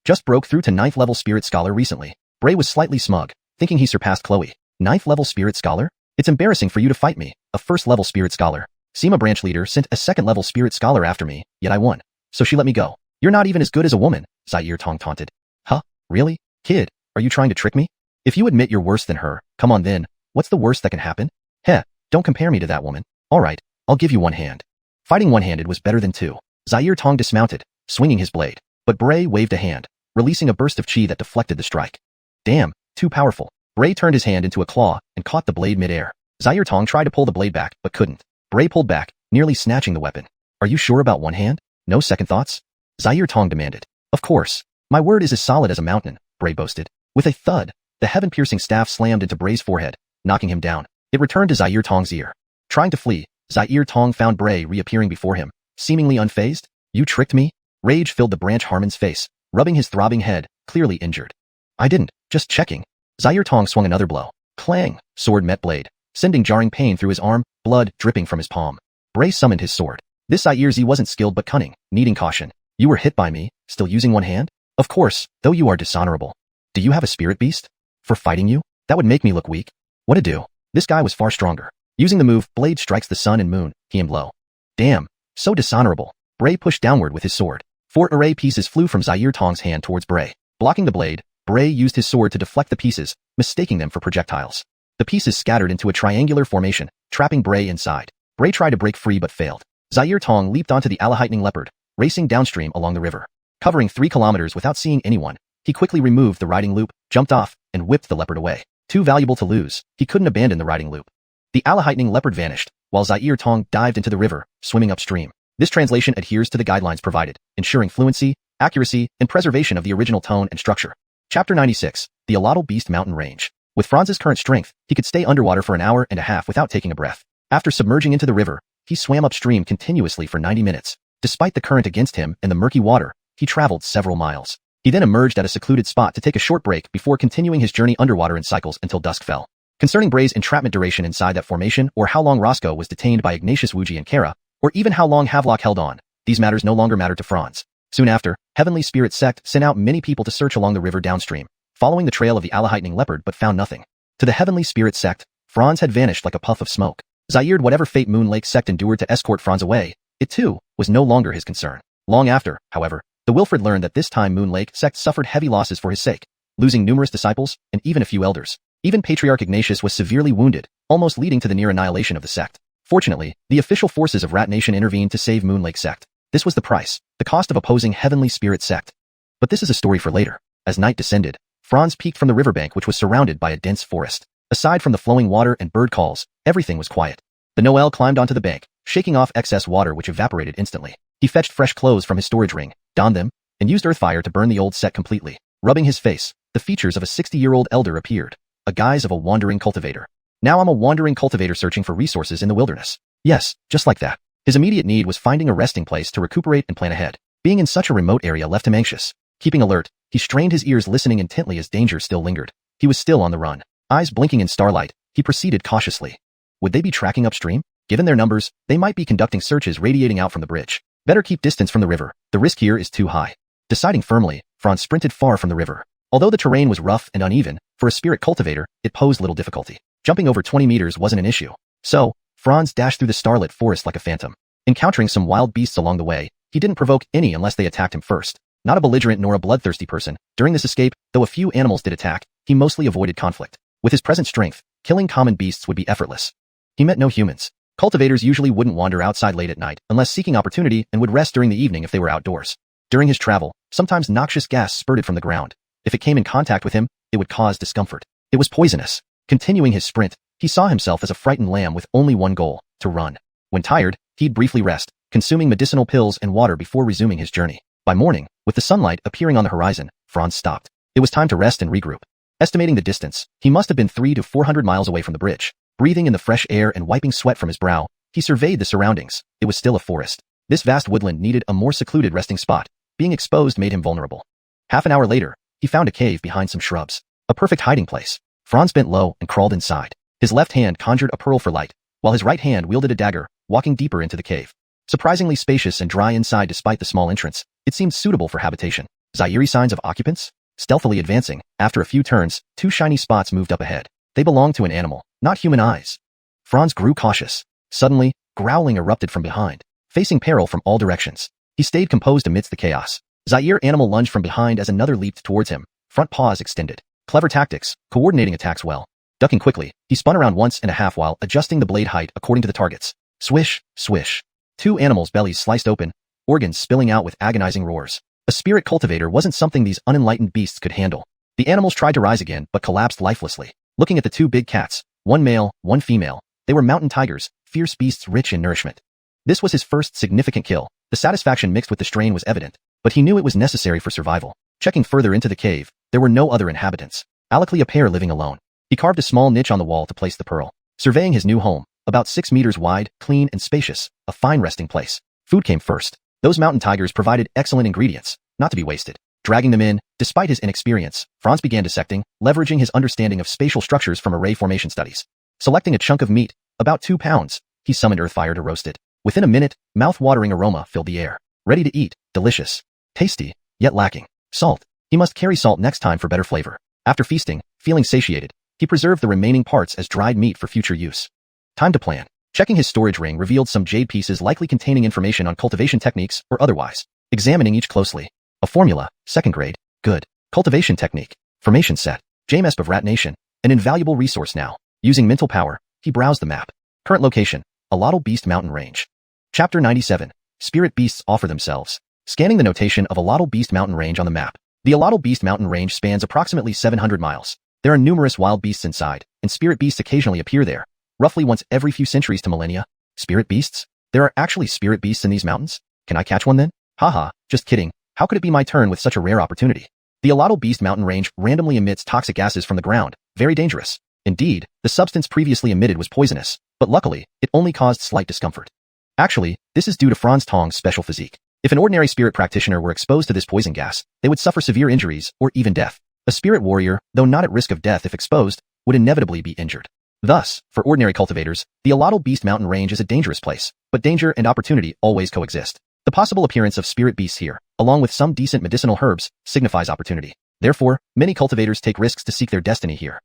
Just broke through to 9th level spirit scholar recently. Bray was slightly smug, thinking he surpassed Chloe. 9th level spirit scholar? It's embarrassing for you to fight me, a 1st level spirit scholar. Seema branch leader sent a 2nd level spirit scholar after me, yet I won. So she let me go. You're not even as good as a woman, Zaire Tong taunted. Huh? Really? Kid, are you trying to trick me? If you admit you're worse than her, come on then, what's the worst that can happen? Heh, don't compare me to that woman. Alright, I'll give you one hand. Fighting one-handed was better than 2. Zaire Tong dismounted, swinging his blade, but Bray waved a hand, releasing a burst of chi that deflected the strike. Damn, too powerful. Bray turned his hand into a claw and caught the blade mid-air. Zaire Tong tried to pull the blade back, but couldn't. Bray pulled back, nearly snatching the weapon. Are you sure about one hand? No second thoughts? Zaire Tong demanded. Of course. My word is as solid as a mountain, Bray boasted. With a thud, the heaven-piercing staff slammed into Bray's forehead, knocking him down. It returned to Zaire Tong's ear. Trying to flee, Zaire Tong found Bray reappearing before him, seemingly unfazed. You tricked me? Rage filled the branch Harmon's face, rubbing his throbbing head, clearly injured. I didn't, just checking. Zaire Tong swung another blow. Clang! Sword met blade, sending jarring pain through his arm, blood dripping from his palm. Bray summoned his sword. This Zaire Z wasn't skilled but cunning, needing caution. You were hit by me, still using one hand? Of course, though you are dishonorable. Do you have a spirit beast? For fighting you? That would make me look weak. What'd do? This guy was far stronger. Using the move, blade strikes the sun and moon, he aimed low. Damn, so dishonorable. Bray pushed downward with his sword. 4 array pieces flew from Zaire Tong's hand towards Bray. Blocking the blade, Bray used his sword to deflect the pieces, mistaking them for projectiles. The pieces scattered into a triangular formation, trapping Bray inside. Bray tried to break free but failed. Zaire Tong leaped onto the Alahightening leopard, racing downstream along the river. Covering 3 kilometers without seeing anyone, He quickly removed the riding loop, jumped off, and whipped the leopard away. Too valuable to lose, he couldn't abandon the riding loop. The Allah-heightening leopard vanished, while EATER1 dived into the river, swimming upstream. This translation adheres to the guidelines provided, ensuring fluency, accuracy, and preservation of the original tone and structure. Chapter 96. The Allottal Beast Mountain Range. With Franz's current strength, he could stay underwater for an hour and a half without taking a breath. After submerging into the river, he swam upstream continuously for 90 minutes. Despite the current against him and the murky water, he traveled several miles. He then emerged at a secluded spot to take a short break before continuing his journey underwater in cycles until dusk fell. Concerning Bray's entrapment duration inside that formation, or how long Roscoe was detained by Ignatius Wuji and Kara, or even how long Havelock held on, these matters no longer mattered to Franz. Soon after, Heavenly Spirit Sect sent out many people to search along the river downstream, following the trail of the Allah-heightening leopard but found nothing. To the Heavenly Spirit Sect, Franz had vanished like a puff of smoke. Zaired whatever fate Moon Lake Sect endured to escort Franz away, it too was no longer his concern. Long after, however, the Wilfred learned that this time Moon Lake Sect suffered heavy losses for his sake, losing numerous disciples and even a few elders. Even Patriarch Ignatius was severely wounded, almost leading to the near annihilation of the sect. Fortunately, the official forces of Rat Nation intervened to save Moon Lake Sect. This was the price, the cost of opposing Heavenly Spirit Sect. But this is a story for later. As night descended, Franz peeked from the riverbank which was surrounded by a dense forest. Aside from the flowing water and bird calls, everything was quiet. The Noel climbed onto the bank, shaking off excess water which evaporated instantly. He fetched fresh clothes from his storage ring, donned them, and used earthfire to burn the old set completely. Rubbing his face, the features of a 60-year-old elder appeared, a guise of a wandering cultivator. Now I'm a wandering cultivator searching for resources in the wilderness. Yes, just like that. His immediate need was finding a resting place to recuperate and plan ahead. Being in such a remote area left him anxious. Keeping alert, he strained his ears listening intently as danger still lingered. He was still on the run. Eyes blinking in starlight, he proceeded cautiously. Would they be tracking upstream? Given their numbers, they might be conducting searches radiating out from the bridge. Better keep distance from the river. The risk here is too high. Deciding firmly, Franz sprinted far from the river. Although the terrain was rough and uneven, for a spirit cultivator, it posed little difficulty. Jumping over 20 meters wasn't an issue. So, Franz dashed through the starlit forest like a phantom. Encountering some wild beasts along the way, he didn't provoke any unless they attacked him first. Not a belligerent nor a bloodthirsty person, during this escape, though a few animals did attack, he mostly avoided conflict. With his present strength, killing common beasts would be effortless. He met no humans. Cultivators usually wouldn't wander outside late at night unless seeking opportunity and would rest during the evening if they were outdoors. During his travel, sometimes noxious gas spurted from the ground. If it came in contact with him, it would cause discomfort. It was poisonous. Continuing his sprint, he saw himself as a frightened lamb with only one goal, to run. When tired, he'd briefly rest, consuming medicinal pills and water before resuming his journey. By morning, with the sunlight appearing on the horizon, Franz stopped. It was time to rest and regroup. Estimating the distance, he must have been 300 to 400 miles away from the bridge. Breathing in the fresh air and wiping sweat from his brow, he surveyed the surroundings. It was still a forest. This vast woodland needed a more secluded resting spot. Being exposed made him vulnerable. Half an hour later, he found a cave behind some shrubs. A perfect hiding place. Franz bent low and crawled inside. His left hand conjured a pearl for light, while his right hand wielded a dagger, walking deeper into the cave. Surprisingly spacious and dry inside despite the small entrance, it seemed suitable for habitation. Zaire signs of occupants? Stealthily advancing, after a few turns, two shiny spots moved up ahead. They belonged to an animal, not human eyes. Franz grew cautious. Suddenly, growling erupted from behind, facing peril from all directions. He stayed composed amidst the chaos. Zaire animal lunged from behind as another leaped towards him, front paws extended. Clever tactics, coordinating attacks well. Ducking quickly, he spun around once and a half while adjusting the blade height according to the targets. Swish, swish. Two animals' bellies sliced open, organs spilling out with agonizing roars. A spirit cultivator wasn't something these unenlightened beasts could handle. The animals tried to rise again but collapsed lifelessly. Looking at the two big cats, one male, one female, they were mountain tigers, fierce beasts rich in nourishment. This was his first significant kill. The satisfaction mixed with the strain was evident, but he knew it was necessary for survival. Checking further into the cave, there were no other inhabitants. Likely a pair living alone. He carved a small niche on the wall to place the pearl. Surveying his new home, about 6 meters wide, clean and spacious, a fine resting place. Food came first. Those mountain tigers provided excellent ingredients, not to be wasted. Dragging them in, despite his inexperience, Franz began dissecting, leveraging his understanding of spatial structures from array formation studies. Selecting a chunk of meat, about 2 pounds, he summoned earthfire to roast it. Within a minute, mouth-watering aroma filled the air. Ready to eat, delicious, tasty, yet lacking salt. He must carry salt next time for better flavor. After feasting, feeling satiated, he preserved the remaining parts as dried meat for future use. Time to plan. Checking his storage ring revealed some jade pieces likely containing information on cultivation techniques or otherwise. Examining each closely. A formula, 2nd grade, good. Cultivation technique, formation set, JMESP of Rat Nation, an invaluable resource now. Using mental power, he browsed the map. Current location, Allottal Beast Mountain Range. Chapter 97. Spirit beasts offer themselves. Scanning the notation of Allottal Beast Mountain Range on the map, The Allottal Beast mountain range spans approximately 700 miles. There are numerous wild beasts inside, and spirit beasts occasionally appear there, roughly once every few centuries to millennia. Spirit beasts? There are actually spirit beasts in these mountains? Can I catch one then? Haha, just kidding. How could it be my turn with such a rare opportunity? The Allottal Beast mountain range randomly emits toxic gases from the ground, very dangerous. Indeed, the substance previously emitted was poisonous, but luckily, it only caused slight discomfort. Actually, this is due to Franz Tong's special physique. If an ordinary spirit practitioner were exposed to this poison gas, they would suffer severe injuries or even death. A spirit warrior, though not at risk of death if exposed, would inevitably be injured. Thus, for ordinary cultivators, the Allottal Beast mountain range is a dangerous place, but danger and opportunity always coexist. The possible appearance of spirit beasts here, along with some decent medicinal herbs, signifies opportunity. Therefore, many cultivators take risks to seek their destiny here.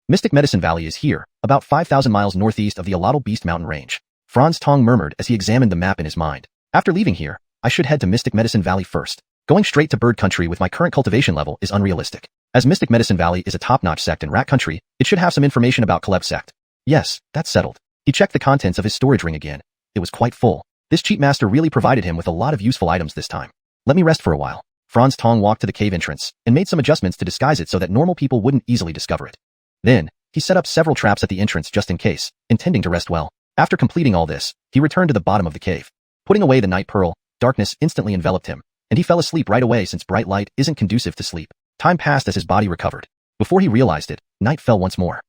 Mystic Medicine Valley is here, about 5,000 miles northeast of the Allottal Beast mountain range. Franz Tong murmured as he examined the map in his mind. After leaving here, I should head to Mystic Medicine Valley first. Going straight to bird country with my current cultivation level is unrealistic. As Mystic Medicine Valley is a top-notch sect in rat country, it should have some information about Caleb sect. Yes, that's settled. He checked the contents of his storage ring again. It was quite full. This cheap master really provided him with a lot of useful items this time. Let me rest for a while. Franz Tong walked to the cave entrance and made some adjustments to disguise it so that normal people wouldn't easily discover it. Then, he set up several traps at the entrance just in case, intending to rest well. After completing all this, he returned to the bottom of the cave. Putting away the night pearl, darkness instantly enveloped him, and he fell asleep right away since bright light isn't conducive to sleep. Time passed as his body recovered. Before he realized it, night fell once more.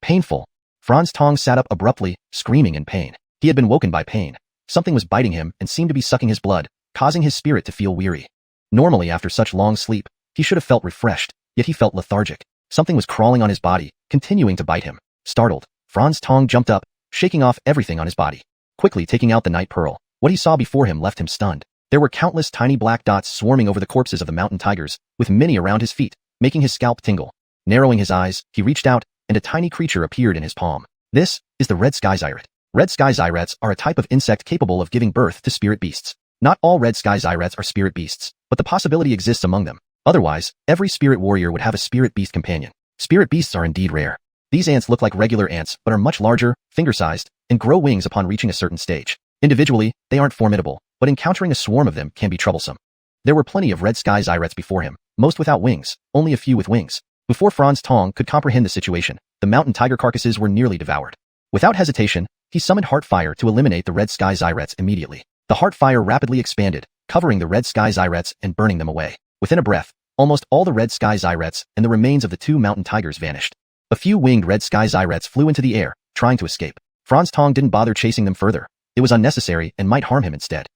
Painful. Franz Tong sat up abruptly, screaming in pain. He had been woken by pain. Something was biting him and seemed to be sucking his blood, causing his spirit to feel weary. Normally after such long sleep, he should have felt refreshed, yet he felt lethargic. Something was crawling on his body, continuing to bite him. Startled, Franz Tong jumped up, shaking off everything on his body. Quickly taking out the night pearl, what he saw before him left him stunned. There were countless tiny black dots swarming over the corpses of the mountain tigers, with many around his feet, making his scalp tingle. Narrowing his eyes, he reached out, and a tiny creature appeared in his palm. This is the red sky zyrat. Red sky zyrats are a type of insect capable of giving birth to spirit beasts. Not all red sky zyrats are spirit beasts, but the possibility exists among them. Otherwise, every spirit warrior would have a spirit beast companion. Spirit beasts are indeed rare. These ants look like regular ants but are much larger, finger-sized, and grow wings upon reaching a certain stage. Individually, they aren't formidable, but encountering a swarm of them can be troublesome. There were plenty of red sky zyrats before him, most without wings, only a few with wings. Before Franz Tong could comprehend the situation, the mountain tiger carcasses were nearly devoured. Without hesitation, he summoned Heart Fire to eliminate the red sky zyrats immediately. The Heart Fire rapidly expanded, covering the red sky zyrats and burning them away. Within a breath, almost all the red sky zyrats and the remains of the two mountain tigers vanished. A few winged red sky zyrats flew into the air, trying to escape. Franz Tong didn't bother chasing them further. It was unnecessary and might harm him instead.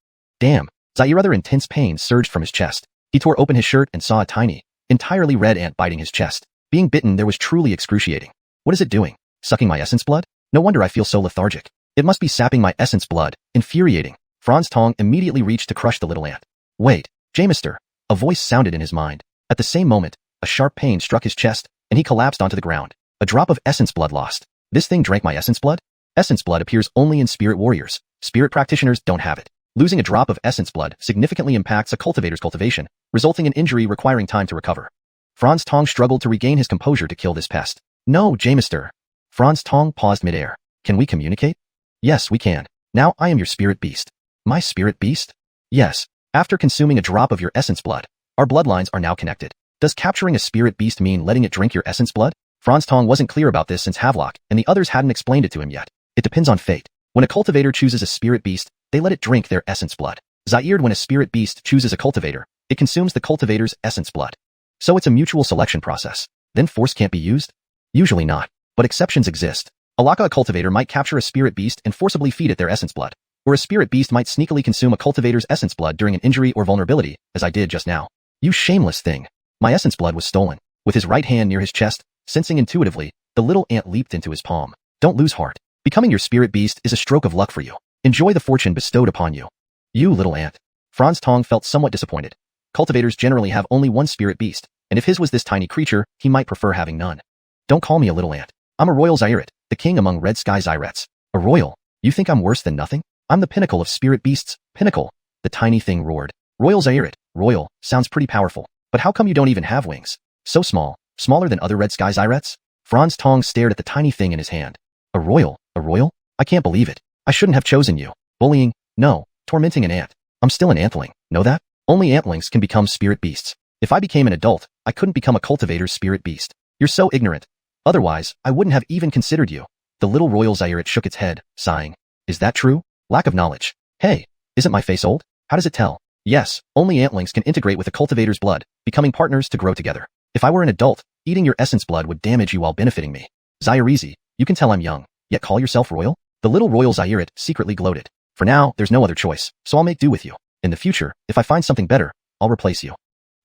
Damn! Zaire intense pain surged from his chest. He tore open his shirt and saw a tiny, entirely red ant biting his chest. Being bitten there was truly excruciating. What is it doing? Sucking my essence blood? No wonder I feel so lethargic. It must be sapping my essence blood. Infuriating. Franz Tong immediately reached to crush the little ant. Wait, Jamister! A voice sounded in his mind. At the same moment, a sharp pain struck his chest, and he collapsed onto the ground. A drop of essence blood lost. This thing drank my essence blood? Essence blood appears only in spirit warriors. Spirit practitioners don't have it. Losing a drop of essence blood significantly impacts a cultivator's cultivation, resulting in injury requiring time to recover. Franz Tong struggled to regain his composure to kill this pest. No, Jamister. Franz Tong paused midair. Can we communicate? Yes, we can. Now I am your spirit beast. My spirit beast? Yes. After consuming a drop of your essence blood, our bloodlines are now connected. Does capturing a spirit beast mean letting it drink your essence blood? Franz Tong wasn't clear about this since Havelock and the others hadn't explained it to him yet. It depends on fate. When a cultivator chooses a spirit beast, they let it drink their essence blood. Zaired, when a spirit beast chooses a cultivator, it consumes the cultivator's essence blood. So it's a mutual selection process. Then force can't be used? Usually not, but exceptions exist. A cultivator might capture a spirit beast and forcibly feed it their essence blood. Or a spirit beast might sneakily consume a cultivator's essence blood during an injury or vulnerability, as I did just now. You shameless thing. My essence blood was stolen. With his right hand near his chest, sensing intuitively, the little ant leaped into his palm. Don't lose heart. Becoming your spirit beast is a stroke of luck for you. Enjoy the fortune bestowed upon you. You little ant. Franz Tong felt somewhat disappointed. Cultivators generally have only one spirit beast, and if his was this tiny creature, he might prefer having none. Don't call me a little ant. I'm a royal Zairat, the king among red sky Zairats. A royal? You think I'm worse than nothing? I'm the pinnacle of spirit beasts. Pinnacle? The tiny thing roared. Royal Zairat. Royal sounds pretty powerful, but how come you don't even have wings? So small, smaller than other red sky Zairats? Franz Tong stared at the tiny thing in his hand. A royal? A royal? I can't believe it. I shouldn't have chosen you. Bullying? No. Tormenting an ant. I'm still an antling. Know that? Only antlings can become spirit beasts. If I became an adult, I couldn't become a cultivator's spirit beast. You're so ignorant. Otherwise, I wouldn't have even considered you. The little royal Zairit shook its head, sighing. Is that true? Lack of knowledge. Hey, isn't my face old? How does it tell? Yes, only antlings can integrate with a cultivator's blood, becoming partners to grow together. If I were an adult, eating your essence blood would damage you while benefiting me. Zairizi, you can tell I'm young, yet call yourself royal? The little royal Zairit secretly gloated. For now, there's no other choice, so I'll make do with you. In the future, if I find something better, I'll replace you.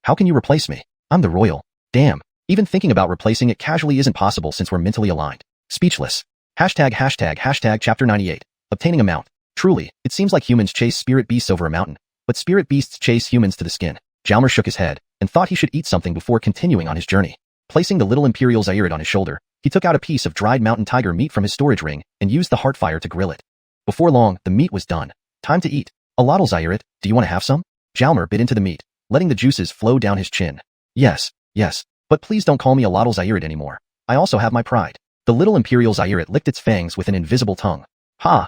How can you replace me? I'm the royal. Damn. Even thinking about replacing it casually isn't possible since we're mentally aligned. Speechless. ##### Chapter 98. Obtaining a mount. Truly, it seems like humans chase spirit beasts over a mountain, but spirit beasts chase humans to the skin. Jalmer shook his head and thought he should eat something before continuing on his journey. Placing the little Imperial Zairit on his shoulder, he took out a piece of dried mountain tiger meat from his storage ring and used the heart fire to grill it. Before long, the meat was done. Time to eat. Alotl Zairit, do you want to have some? Jalmer bit into the meat, letting the juices flow down his chin. Yes, but please don't call me Alotl Zairit anymore. I also have my pride. The little Imperial Zairit licked its fangs with an invisible tongue. Ha,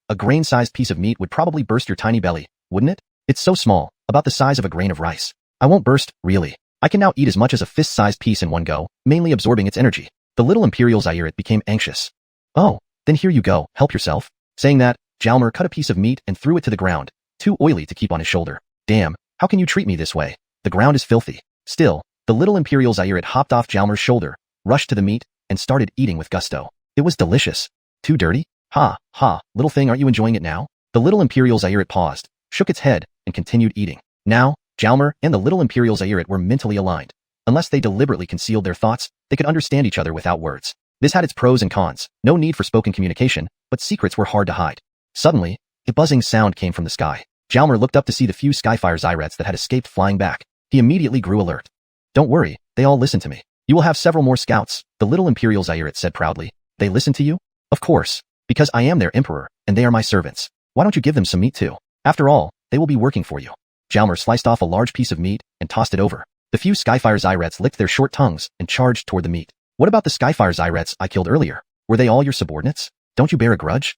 a grain-sized piece of meat would probably burst your tiny belly, wouldn't it? It's so small, about the size of a grain of rice. I won't burst, really. I can now eat as much as a fist-sized piece in one go, mainly absorbing its energy. The little Imperial Zairit became anxious. Oh, then here you go, help yourself. Saying that, Jalmer cut a piece of meat and threw it to the ground, too oily to keep on his shoulder. Damn, how can you treat me this way? The ground is filthy. Still, the little Imperial Zairit hopped off Jalmer's shoulder, rushed to the meat, and started eating with gusto. It was delicious. Too dirty? Ha, little thing, aren't you enjoying it now? The little Imperial Zairit paused, shook its head, and continued eating. Now, Jalmer and the little Imperial Zairit were mentally aligned. Unless they deliberately concealed their thoughts, they could understand each other without words. This had its pros and cons. No need for spoken communication, but secrets were hard to hide. Suddenly, a buzzing sound came from the sky. Jalmer looked up to see the few Skyfire Zyrats that had escaped flying back. He immediately grew alert. Don't worry, they all listen to me. You will have several more scouts, the little Imperial Zairit said proudly. They listen to you? Of course. Because I am their emperor, and they are my servants. Why don't you give them some meat too? After all, they will be working for you. Jalmer sliced off a large piece of meat and tossed it over. The few Skyfire Zyrats licked their short tongues and charged toward the meat. What about the Skyfire Zyrats I killed earlier? Were they all your subordinates? Don't you bear a grudge?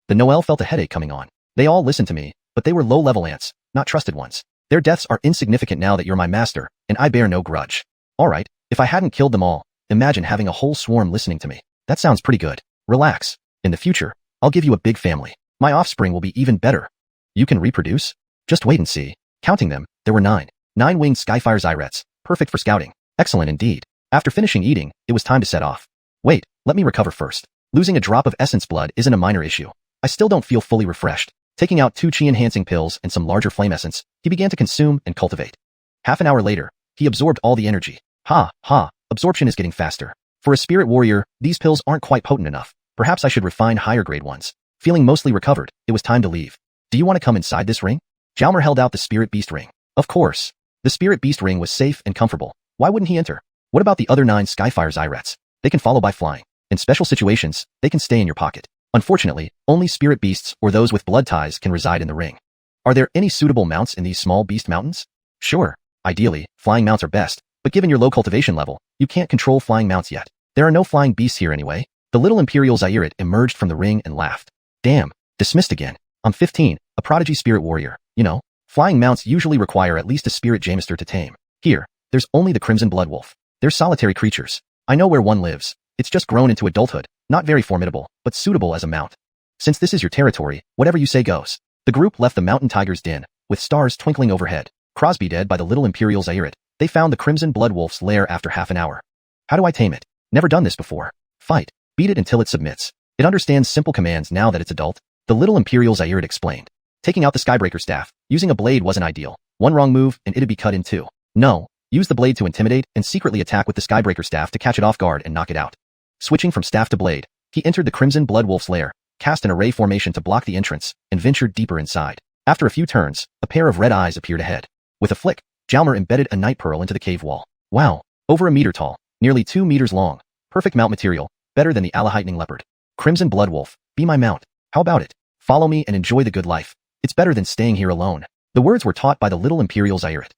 The Noel felt a headache coming on. They all listened to me, but they were low-level ants, not trusted ones. Their deaths are insignificant now that you're my master, and I bear no grudge. Alright, if I hadn't killed them all, imagine having a whole swarm listening to me. That sounds pretty good. Relax. In the future, I'll give you a big family. My offspring will be even better. You can reproduce? Just wait and see. Counting them, there were 9. 9-winged Skyfire Zyrats, perfect for scouting. Excellent indeed. After finishing eating, it was time to set off. Wait, let me recover first. Losing a drop of essence blood isn't a minor issue. I still don't feel fully refreshed. Taking out 2 chi-enhancing pills and some larger flame essence, he began to consume and cultivate. Half an hour later, he absorbed all the energy. Absorption is getting faster. For a spirit warrior, these pills aren't quite potent enough. Perhaps I should refine higher grade ones. Feeling mostly recovered, it was time to leave. Do you want to come inside this ring? Jalmer held out the spirit beast ring. Of course. The spirit beast ring was safe and comfortable. Why wouldn't he enter? What about the other 9 Skyfire Zyrats? They can follow by flying. In special situations, they can stay in your pocket. Unfortunately, only spirit beasts or those with blood ties can reside in the ring. Are there any suitable mounts in these small beast mountains? Sure. Ideally, flying mounts are best, but given your low cultivation level, you can't control flying mounts yet. There are no flying beasts here anyway. The little Imperial Zairit emerged from the ring and laughed. Damn, dismissed again. I'm 15, a prodigy spirit warrior. You know, flying mounts usually require at least a spirit Jamester to tame. Here, there's only the Crimson Blood Wolf. They're solitary creatures. I know where one lives. It's just grown into adulthood, not very formidable, but suitable as a mount. Since this is your territory, whatever you say goes. The group left the mountain tiger's den, with stars twinkling overhead. Crosby dead by the little Imperial Zairit. They found the Crimson Blood Wolf's lair after half an hour. How do I tame it? Never done this before. Fight. Beat it until it submits. It understands simple commands now that it's adult. The little Imperial Zairit explained. Taking out the Skybreaker staff, using a blade wasn't ideal. One wrong move and it'd be cut in two. No, use the blade to intimidate and secretly attack with the Skybreaker staff to catch it off guard and knock it out. Switching from staff to blade, he entered the Crimson Blood Wolf's lair, cast an array formation to block the entrance, and ventured deeper inside. After a few turns, a pair of red eyes appeared ahead. With a flick, Jalmer embedded a night pearl into the cave wall. Wow, over a meter tall, nearly 2 meters long. Perfect mount material, better than the Alahightening Leopard. Crimson Blood Wolf, be my mount. How about it? Follow me and enjoy the good life. It's better than staying here alone. The words were taught by the little Imperial Zairit.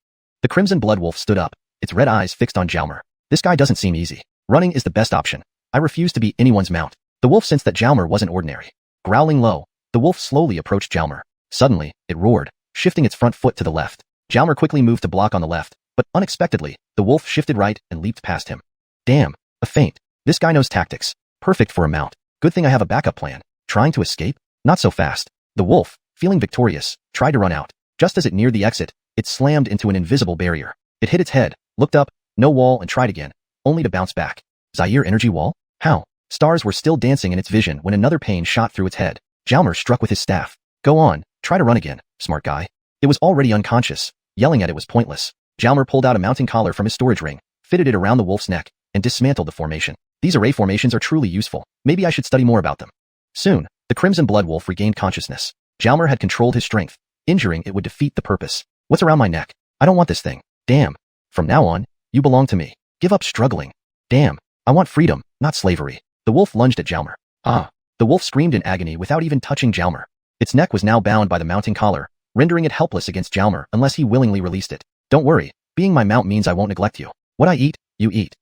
The Crimson Blood Wolf stood up, its red eyes fixed on Jalmer. This guy doesn't seem easy. Running is the best option. I refuse to be anyone's mount. The wolf sensed that Jalmer wasn't ordinary. Growling low, the wolf slowly approached Jalmer. Suddenly, it roared, shifting its front foot to the left. Jalmer quickly moved to block on the left, but unexpectedly, the wolf shifted right and leaped past him. Damn, a feint. This guy knows tactics. Perfect for a mount. Good thing I have a backup plan. Trying to escape? Not so fast. The wolf, feeling victorious, tried to run out. Just as it neared the exit, it slammed into an invisible barrier. It hit its head, looked up, no wall, and tried again, only to bounce back. Zaire energy wall? How? Stars were still dancing in its vision when another pain shot through its head. Jalmer struck with his staff. Go on, try to run again, smart guy. It was already unconscious. Yelling at it was pointless. Jalmer pulled out a mounting collar from his storage ring, fitted it around the wolf's neck, and dismantled the formation. These array formations are truly useful. Maybe I should study more about them. Soon, the Crimson Blood Wolf regained consciousness. Jalmer had controlled his strength. Injuring it would defeat the purpose. What's around my neck? I don't want this thing. Damn. From now on, you belong to me. Give up struggling. Damn. I want freedom, not slavery. The wolf lunged at Jalmer. Ah. The wolf screamed in agony without even touching Jalmer. Its neck was now bound by the mounting collar, rendering it helpless against Jalmer unless he willingly released it. Don't worry. Being my mount means I won't neglect you. What I eat, you eat.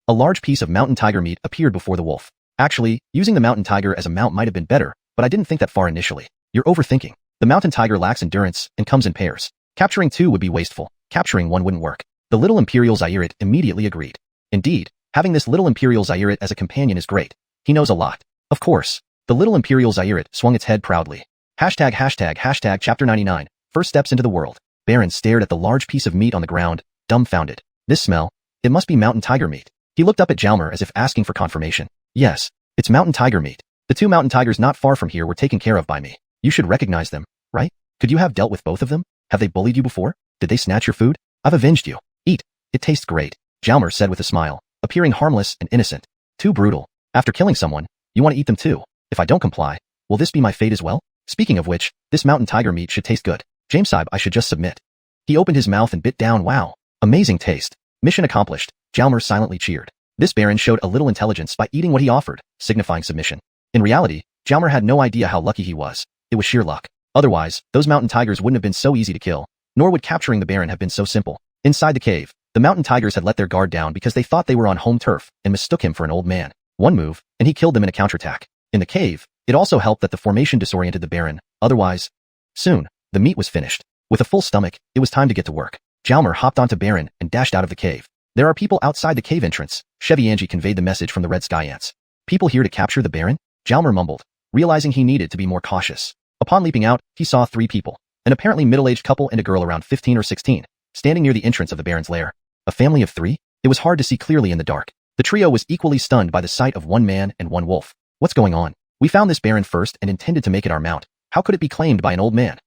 A large piece of mountain tiger meat appeared before the wolf. Actually, using the mountain tiger as a mount might have been better, but I didn't think that far initially. You're overthinking. The mountain tiger lacks endurance and comes in pairs. Capturing two would be wasteful. Capturing one wouldn't work. The little Imperial Zaire immediately agreed. Indeed, having this little Imperial Zaire as a companion is great. He knows a lot. Of course. The little Imperial Zaire swung its head proudly. ####Chapter 99. First steps into the world. Baron stared at the large piece of meat on the ground, dumbfounded. This smell? It must be mountain tiger meat. He looked up at Jalmer as if asking for confirmation. Yes, it's mountain tiger meat. The two mountain tigers not far from here were taken care of by me. You should recognize them, right? Could you have dealt with both of them? Have they bullied you before? Did they snatch your food? I've avenged you. Eat. It tastes great, Jalmer said with a smile, appearing harmless and innocent. Too brutal. After killing someone, you want to eat them too. If I don't comply, will this be my fate as well? Speaking of which, this mountain tiger meat should taste good. Jamesib, I should just submit. He opened his mouth and bit down. Wow. Amazing taste. Mission accomplished. Jalmer silently cheered. This baron showed a little intelligence by eating what he offered, signifying submission. In reality, Jalmer had no idea how lucky he was. It was sheer luck. Otherwise, those mountain tigers wouldn't have been so easy to kill, nor would capturing the baron have been so simple. Inside the cave, the mountain tigers had let their guard down because they thought they were on home turf and mistook him for an old man. One move, and he killed them in a counterattack. In the cave, it also helped that the formation disoriented the baron. Otherwise, soon, the meat was finished. With a full stomach, it was time to get to work. Jalmer hopped onto Baron and dashed out of the cave. There are people outside the cave entrance. Cheviangi conveyed the message from the Red Sky Ants. People here to capture the Baron? Jalmer mumbled, realizing he needed to be more cautious. Upon leaping out, he saw three people, an apparently middle-aged couple and a girl around 15 or 16, standing near the entrance of the Baron's lair. A family of three? It was hard to see clearly in the dark. The trio was equally stunned by the sight of one man and one wolf. What's going on? We found this Baron first and intended to make it our mount. How could it be claimed by an old man?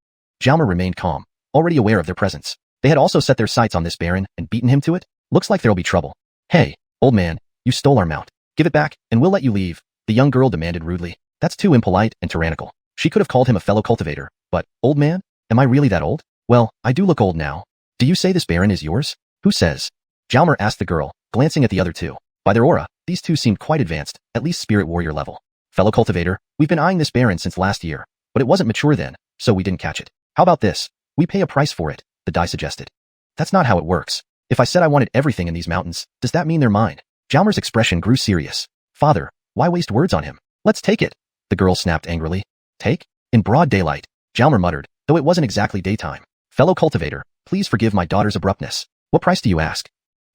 Jalmer remained calm, already aware of their presence. They had also set their sights on this Baron and beaten him to it? Looks like there'll be trouble. Hey, old man, you stole our mount. Give it back, and we'll let you leave, the young girl demanded rudely. That's too impolite and tyrannical. She could have called him a fellow cultivator, but, old man? Am I really that old? Well, I do look old now. Do you say this Baron is yours? Who says? Jalmer asked the girl, glancing at the other two. By their aura, these two seemed quite advanced, at least spirit warrior level. Fellow cultivator, we've been eyeing this Baron since last year, but it wasn't mature then, so we didn't catch it. How about this? We pay a price for it, the die suggested. That's not how it works. If I said I wanted everything in these mountains, does that mean they're mine? Jalmer's expression grew serious. Father, why waste words on him? Let's take it, the girl snapped angrily. Take? In broad daylight, Jalmer muttered, though it wasn't exactly daytime. Fellow cultivator, please forgive my daughter's abruptness. What price do you ask?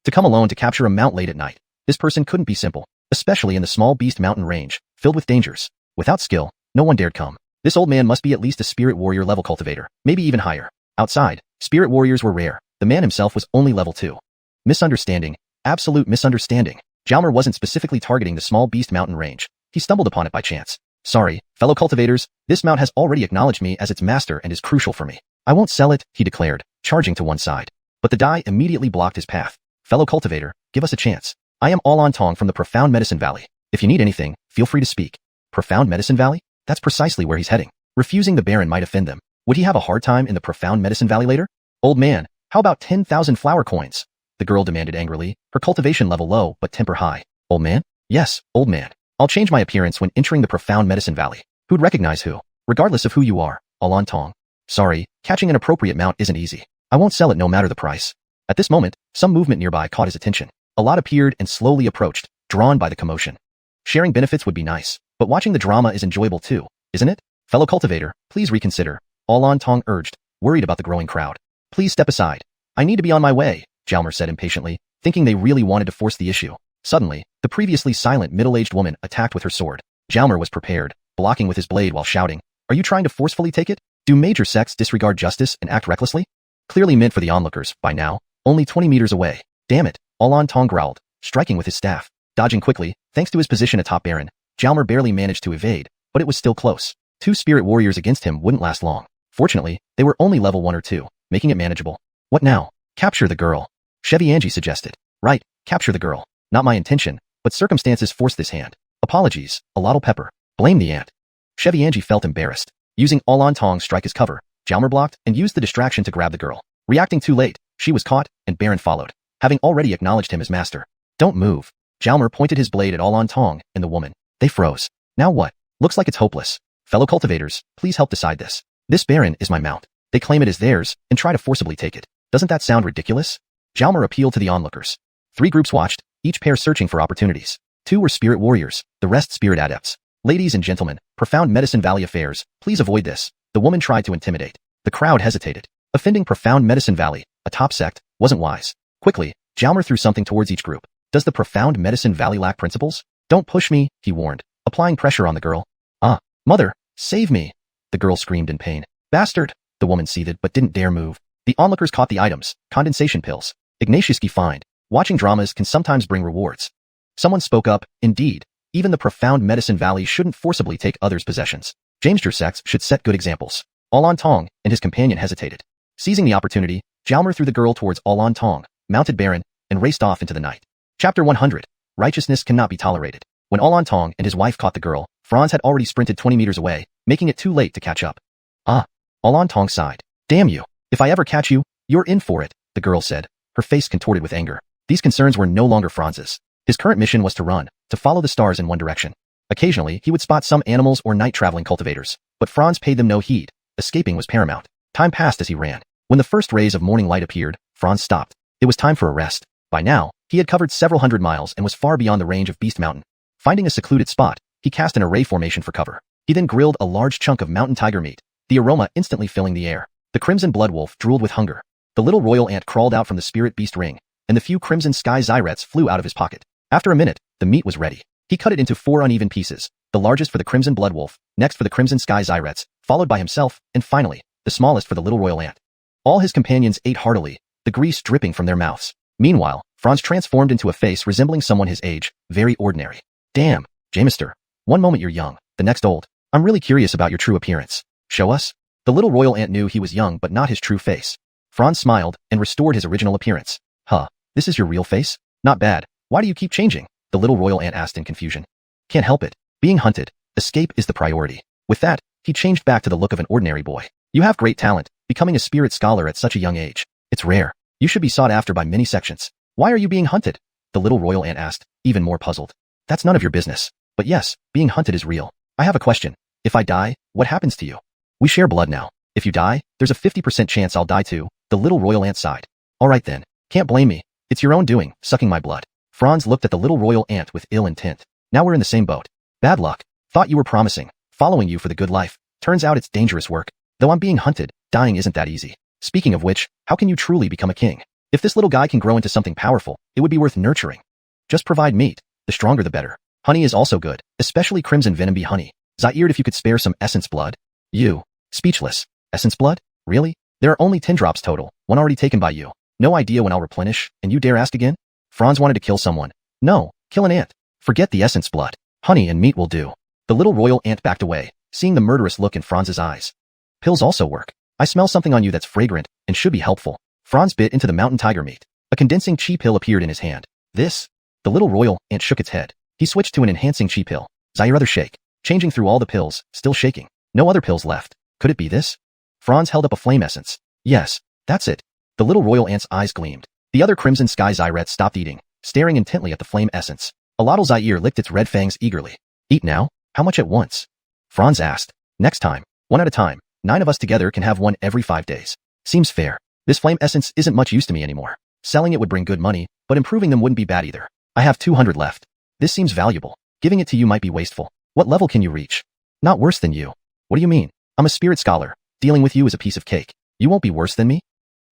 To come alone to capture a mount late at night. This person couldn't be simple, especially in the small beast mountain range, filled with dangers. Without skill, no one dared come. This old man must be at least a spirit warrior level cultivator, maybe even higher. Outside, spirit warriors were rare. The man himself was only level 2. Misunderstanding. Absolute misunderstanding. Jalmer wasn't specifically targeting the small beast mountain range. He stumbled upon it by chance. Sorry, fellow cultivators, this mount has already acknowledged me as its master and is crucial for me. I won't sell it, he declared, charging to one side. But the die immediately blocked his path. Fellow cultivator, give us a chance. I am All On Tong from the Profound Medicine Valley. If you need anything, feel free to speak. Profound Medicine Valley? That's precisely where he's heading. Refusing the Baron might offend them. Would he have a hard time in the Profound Medicine Valley later? Old man, how about 10,000 flower coins? The girl demanded angrily, her cultivation level low but temper high. Old man? Yes, old man. I'll change my appearance when entering the Profound Medicine Valley. Who'd recognize who? Regardless of who you are, All On Tong. Sorry, catching an appropriate mount isn't easy. I won't sell it no matter the price. At this moment, some movement nearby caught his attention. A lot appeared and slowly approached, drawn by the commotion. Sharing benefits would be nice, but watching the drama is enjoyable too, isn't it? Fellow cultivator, please reconsider, All On Tong urged, worried about the growing crowd. Please step aside. I need to be on my way. Jalmer said impatiently, thinking they really wanted to force the issue. Suddenly, the previously silent middle-aged woman attacked with her sword. Jalmer was prepared, blocking with his blade while shouting, "Are you trying to forcefully take it? Do major sects disregard justice and act recklessly?" Clearly meant for the onlookers, by now, only 20 meters away. "Damn it," Alon Tong growled, striking with his staff. Dodging quickly, thanks to his position atop Baron, Jalmer barely managed to evade, but it was still close. 2 spirit warriors against him wouldn't last long. Fortunately, they were only level 1 or 2, making it manageable. "What now?" "Capture the girl," Chevy Angie suggested. "Right, capture the girl. Not my intention, but circumstances forced this hand. Apologies, Alotl Pepper. Blame the ant." Chevy Angie felt embarrassed. Using Alon Tong strike as cover, Jalmer blocked and used the distraction to grab the girl. Reacting too late, she was caught, and Baron followed, having already acknowledged him as master. "Don't move." Jalmer pointed his blade at Alon Tong and the woman. They froze. "Now what? Looks like it's hopeless. Fellow cultivators, please help decide this. This Baron is my mount. They claim it is theirs and try to forcibly take it. Doesn't that sound ridiculous?" Jalmer appealed to the onlookers. 3 groups watched, each pair searching for opportunities. 2 were spirit warriors, the rest spirit adepts. "Ladies and gentlemen, Profound Medicine Valley affairs, please avoid this." The woman tried to intimidate. The crowd hesitated. Offending Profound Medicine Valley, a top sect, wasn't wise. Quickly, Jalmer threw something towards each group. "Does the Profound Medicine Valley lack principles?" "Don't push me," he warned, applying pressure on the girl. "Ah, mother, save me." The girl screamed in pain. "Bastard," the woman seethed but didn't dare move. The onlookers caught the items, condensation pills. Ignatiuski find. Watching dramas can sometimes bring rewards. Someone spoke up, "Indeed, even the Profound Medicine Valley shouldn't forcibly take others' possessions. Jamester sects should set good examples." Alon Tong and his companion hesitated. Seizing the opportunity, Jalmer threw the girl towards Alon Tong, mounted Baron, and raced off into the night. Chapter 100. Righteousness cannot be tolerated. When Alon Tong and his wife caught the girl, Franz had already sprinted 20 meters away, making it too late to catch up. "Ah." Alon Tong sighed. "Damn you. If I ever catch you, you're in for it," the girl said, her face contorted with anger. These concerns were no longer Franz's. His current mission was to run, to follow the stars in one direction. Occasionally, he would spot some animals or night-traveling cultivators, but Franz paid them no heed. Escaping was paramount. Time passed as he ran. When the first rays of morning light appeared, Franz stopped. It was time for a rest. By now, he had covered several hundred miles and was far beyond the range of Beast Mountain. Finding a secluded spot, he cast an array formation for cover. He then grilled a large chunk of mountain tiger meat, the aroma instantly filling the air. The crimson blood wolf drooled with hunger. The little royal ant crawled out from the spirit beast ring, and the few crimson sky zyrets flew out of his pocket. After a minute, the meat was ready. He cut it into 4 uneven pieces, the largest for the crimson blood wolf, next for the crimson sky zyrets, followed by himself, and finally, the smallest for the little royal ant. All his companions ate heartily, the grease dripping from their mouths. Meanwhile, Franz transformed into a face resembling someone his age, very ordinary. "Damn, Jamester. One moment you're young, the next old. I'm really curious about your true appearance. Show us?" The little royal ant knew he was young but not his true face. Franz smiled and restored his original appearance. "Huh, this is your real face? Not bad. Why do you keep changing?" the little royal ant asked in confusion. "Can't help it. Being hunted. Escape is the priority." With that, he changed back to the look of an ordinary boy. "You have great talent, becoming a spirit scholar at such a young age. It's rare. You should be sought after by many sections. Why are you being hunted?" the little royal ant asked, even more puzzled. "That's none of your business. But yes, being hunted is real. I have a question. If I die, what happens to you?" "We share blood now. If you die, there's a 50% chance I'll die too," the little royal ant sighed. "All right then. Can't blame me. It's your own doing, sucking my blood." Franz looked at the little royal ant with ill intent. "Now we're in the same boat. Bad luck. Thought you were promising, following you for the good life. Turns out it's dangerous work. Though I'm being hunted, dying isn't that easy. Speaking of which, how can you truly become a king? If this little guy can grow into something powerful, it would be worth nurturing. Just provide meat. The stronger the better. Honey is also good, especially crimson venom bee honey. Zaire, if you could spare some essence blood." "You." Speechless. "Essence blood? Really? There are only 10 drops total, one already taken by you. No idea when I'll replenish, and you dare ask again?" Franz wanted to kill someone. "No, kill an ant. Forget the essence blood. Honey and meat will do." The little royal ant backed away, seeing the murderous look in Franz's eyes. "Pills also work. I smell something on you that's fragrant and should be helpful." Franz bit into the mountain tiger meat. A condensing chi pill appeared in his hand. "This?" The little royal ant shook its head. He switched to an enhancing chi pill. Zaire other shake. Changing through all the pills, still shaking. No other pills left. Could it be this? Franz held up a flame essence. "Yes, that's it." The little royal ant's eyes gleamed. The other crimson sky zyrets stopped eating, staring intently at the flame essence. Alotl Zaire licked its red fangs eagerly. "Eat now? How much at once?" Franz asked. "Next time. One at a time. 9 of us together can have one every 5 days. Seems fair. This flame essence isn't much use to me anymore. Selling it would bring good money, but improving them wouldn't be bad either. I have 200 left. This seems valuable. Giving it to you might be wasteful. What level can you reach?" "Not worse than you." "What do you mean? I'm a spirit scholar. Dealing with you is a piece of cake. You won't be worse than me?"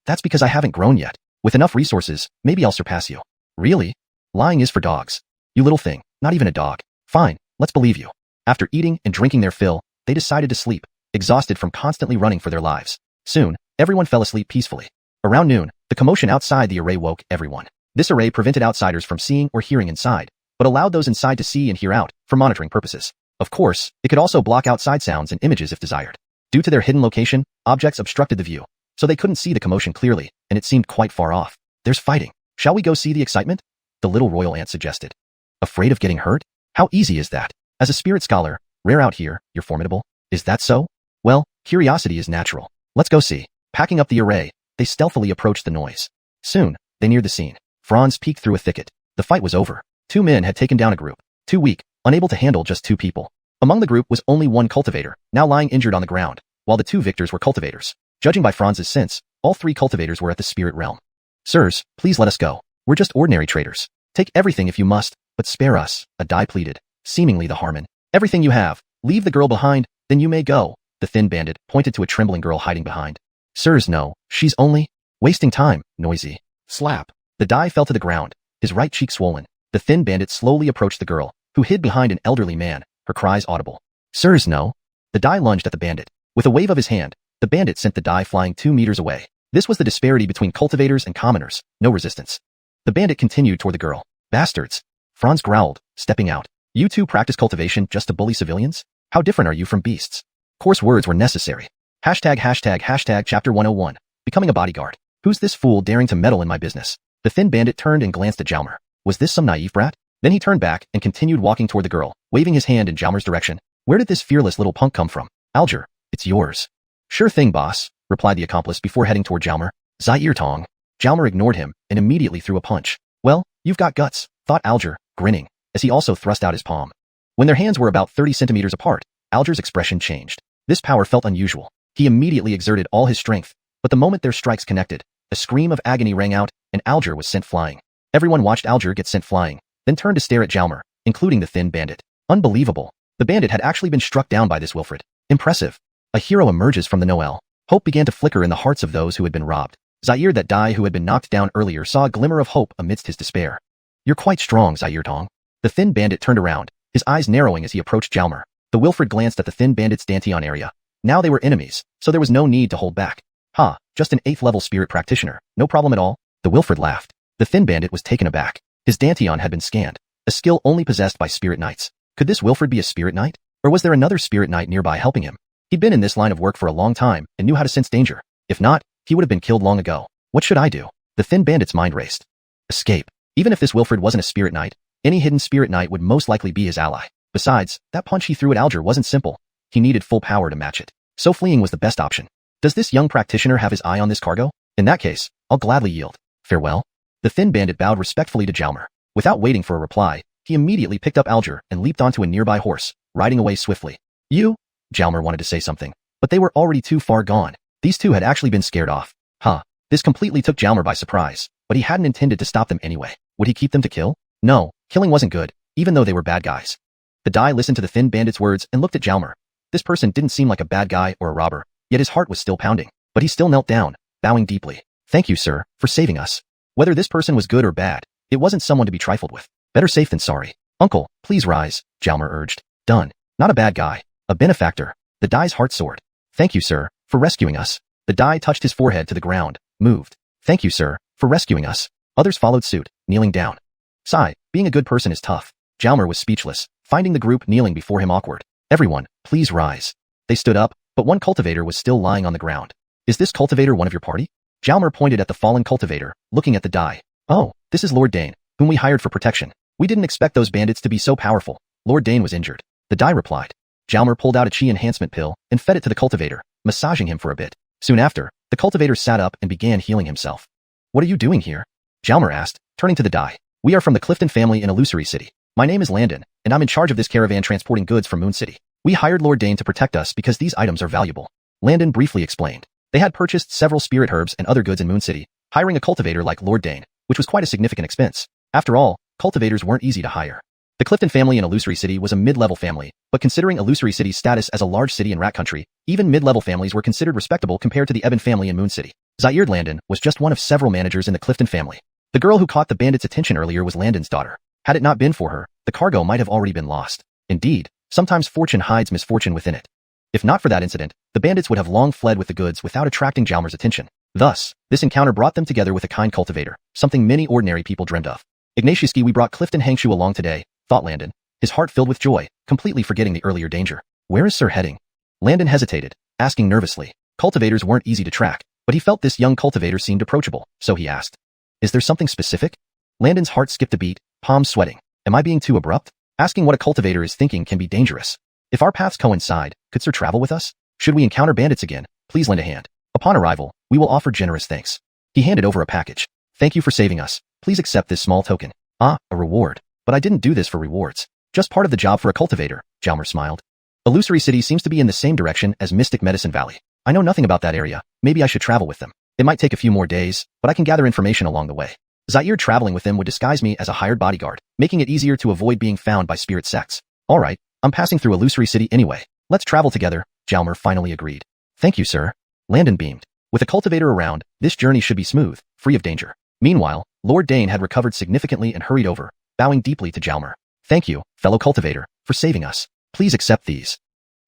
"That's because I haven't grown yet. With enough resources, maybe I'll surpass you. Really? Lying is for dogs. You little thing, not even a dog. Fine, let's believe you. After eating and drinking their fill, they decided to sleep, exhausted from constantly running for their lives. Soon, everyone fell asleep peacefully. Around noon, the commotion outside the array woke everyone. This array prevented outsiders from seeing or hearing inside, but allowed those inside to see and hear out, for monitoring purposes. Of course, it could also block outside sounds and images if desired. Due to their hidden location, objects obstructed the view, so they couldn't see the commotion clearly, and it seemed quite far off. There's fighting. Shall we go see the excitement? The little royal ant suggested. Afraid of getting hurt? How easy is that? As a spirit scholar, rare out here, you're formidable. Is that so? Well, curiosity is natural. Let's go see. Packing up the array, they stealthily approached the noise. Soon, they neared the scene. Franz peeked through a thicket. The fight was over. 2 men had taken down a group. Too weak, unable to handle just 2 people. Among the group was only 1 cultivator, now lying injured on the ground, while the 2 victors were cultivators. Judging by Franz's sense, all 3 cultivators were at the spirit realm. Sirs, please let us go. We're just ordinary traders. Take everything if you must, but spare us, a die pleaded, seemingly the Harmon. Everything you have, leave the girl behind, then you may go. The thin bandit pointed to a trembling girl hiding behind. Sirs, no, she's only wasting time. Noisy. Slap. The die fell to the ground, his right cheek swollen. The thin bandit slowly approached the girl, who hid behind an elderly man, her cries audible. Sirs, no. The die lunged at the bandit. With a wave of his hand, the bandit sent the die flying 2 meters away. This was the disparity between cultivators and commoners, no resistance. The bandit continued toward the girl. Bastards. Franz growled, stepping out. You 2 practice cultivation just to bully civilians? How different are you from beasts? Coarse words were necessary. Hashtag chapter 101. Becoming a bodyguard. Who's this fool daring to meddle in my business? The thin bandit turned and glanced at Jalmer. Was this some naive brat? Then he turned back and continued walking toward the girl, waving his hand in Jalmer's direction. Where did this fearless little punk come from? Alger, it's yours. Sure thing, boss, replied the accomplice before heading toward Jalmer. Zaire-tong. Jalmer ignored him and immediately threw a punch. Well, you've got guts, thought Alger, grinning, as he also thrust out his palm. When their hands were about 30 centimeters apart, Alger's expression changed. This power felt unusual. He immediately exerted all his strength, but the moment their strikes connected, a scream of agony rang out, and Alger was sent flying. Everyone watched Alger get sent flying, then turned to stare at Jalmer, including the thin bandit. Unbelievable. The bandit had actually been struck down by this Wilfred. Impressive. A hero emerges from the Noel. Hope began to flicker in the hearts of those who had been robbed. Zaire, that die who had been knocked down earlier, saw a glimmer of hope amidst his despair. You're quite strong, Zaire-tong. The thin bandit turned around, his eyes narrowing as he approached Jalmer. The Wilfred glanced at the thin bandit's Dantian area. Now they were enemies, so there was no need to hold back. Ha, just an 8th level spirit practitioner, no problem at all. The Wilfred laughed. The thin bandit was taken aback. His Dantian had been scanned, a skill only possessed by spirit knights. Could this Wilfred be a spirit knight? Or was there another spirit knight nearby helping him? He'd been in this line of work for a long time and knew how to sense danger. If not, he would have been killed long ago. What should I do? The thin bandit's mind raced. Escape. Even if this Wilfred wasn't a spirit knight, any hidden spirit knight would most likely be his ally. Besides, that punch he threw at Alger wasn't simple. He needed full power to match it. So fleeing was the best option. Does this young practitioner have his eye on this cargo? In that case, I'll gladly yield. Farewell. The thin bandit bowed respectfully to Jalmer. Without waiting for a reply, he immediately picked up Alger and leaped onto a nearby horse, riding away swiftly. You? Jalmer wanted to say something, but they were already too far gone. These 2 had actually been scared off. This completely took Jalmer by surprise, but he hadn't intended to stop them anyway. Would he keep them to kill? No, killing wasn't good, even though they were bad guys. The die listened to the thin bandit's words and looked at Jalmer. This person didn't seem like a bad guy or a robber, yet his heart was still pounding. But he still knelt down, bowing deeply. Thank you, sir, for saving us. Whether this person was good or bad, it wasn't someone to be trifled with. Better safe than sorry. Uncle, please rise, Jalmer urged. Done. Not a bad guy. A benefactor. The die's heart soared. Thank you, sir, for rescuing us. The die touched his forehead to the ground, moved. Thank you, sir, for rescuing us. Others followed suit, kneeling down. Sigh, being a good person is tough. Jalmer was speechless, finding the group kneeling before him awkward. Everyone, please rise. They stood up, but one cultivator was still lying on the ground. Is this cultivator one of your party? Jalmer pointed at the fallen cultivator, looking at the die. Oh, this is Lord Dane, whom we hired for protection. We didn't expect those bandits to be so powerful. Lord Dane was injured. The die replied. Jalmer pulled out a chi enhancement pill and fed it to the cultivator, massaging him for a bit. Soon after, the cultivator sat up and began healing himself. What are you doing here? Jalmer asked, turning to the die. We are from the Clifton family in Illusory City. My name is Landon, and I'm in charge of this caravan transporting goods from Moon City. We hired Lord Dane to protect us because these items are valuable. Landon briefly explained. They had purchased several spirit herbs and other goods in Moon City, hiring a cultivator like Lord Dane, which was quite a significant expense. After all, cultivators weren't easy to hire. The Clifton family in Illusory City was a mid-level family, but considering Illusory City's status as a large city in Rat Country, even mid-level families were considered respectable compared to the Ebon family in Moon City. Zaire Landon was just one of several managers in the Clifton family. The girl who caught the bandits' attention earlier was Landon's daughter. Had it not been for her, the cargo might have already been lost. Indeed, sometimes fortune hides misfortune within it. If not for that incident, the bandits would have long fled with the goods without attracting Jalmer's attention. Thus, this encounter brought them together with a kind cultivator, something many ordinary people dreamed of. Ignatiuski, we brought Clifton Hangshu along today, thought Landon, his heart filled with joy, completely forgetting the earlier danger. Where is Sir heading? Landon hesitated, asking nervously. Cultivators weren't easy to track, but he felt this young cultivator seemed approachable, so he asked. Is there something specific? Landon's heart skipped a beat, palms sweating. Am I being too abrupt? Asking what a cultivator is thinking can be dangerous. If our paths coincide, could Sir travel with us? Should we encounter bandits again, please lend a hand. Upon arrival, we will offer generous thanks. He handed over a package. Thank you for saving us. Please accept this small token. Ah, a reward. But I didn't do this for rewards. Just part of the job for a cultivator, Jalmer smiled. Illusory City seems to be in the same direction as Mystic Medicine Valley. I know nothing about that area. Maybe I should travel with them. It might take a few more days, but I can gather information along the way. Zaire traveling with them would disguise me as a hired bodyguard, making it easier to avoid being found by spirit sects. All right, I'm passing through Illusory City anyway. Let's travel together, Jalmer finally agreed. Thank you, sir. Landon beamed. With a cultivator around, this journey should be smooth, free of danger. Meanwhile, Lord Dane had recovered significantly and hurried over, bowing deeply to Jalmer. Thank you, fellow cultivator, for saving us. Please accept these.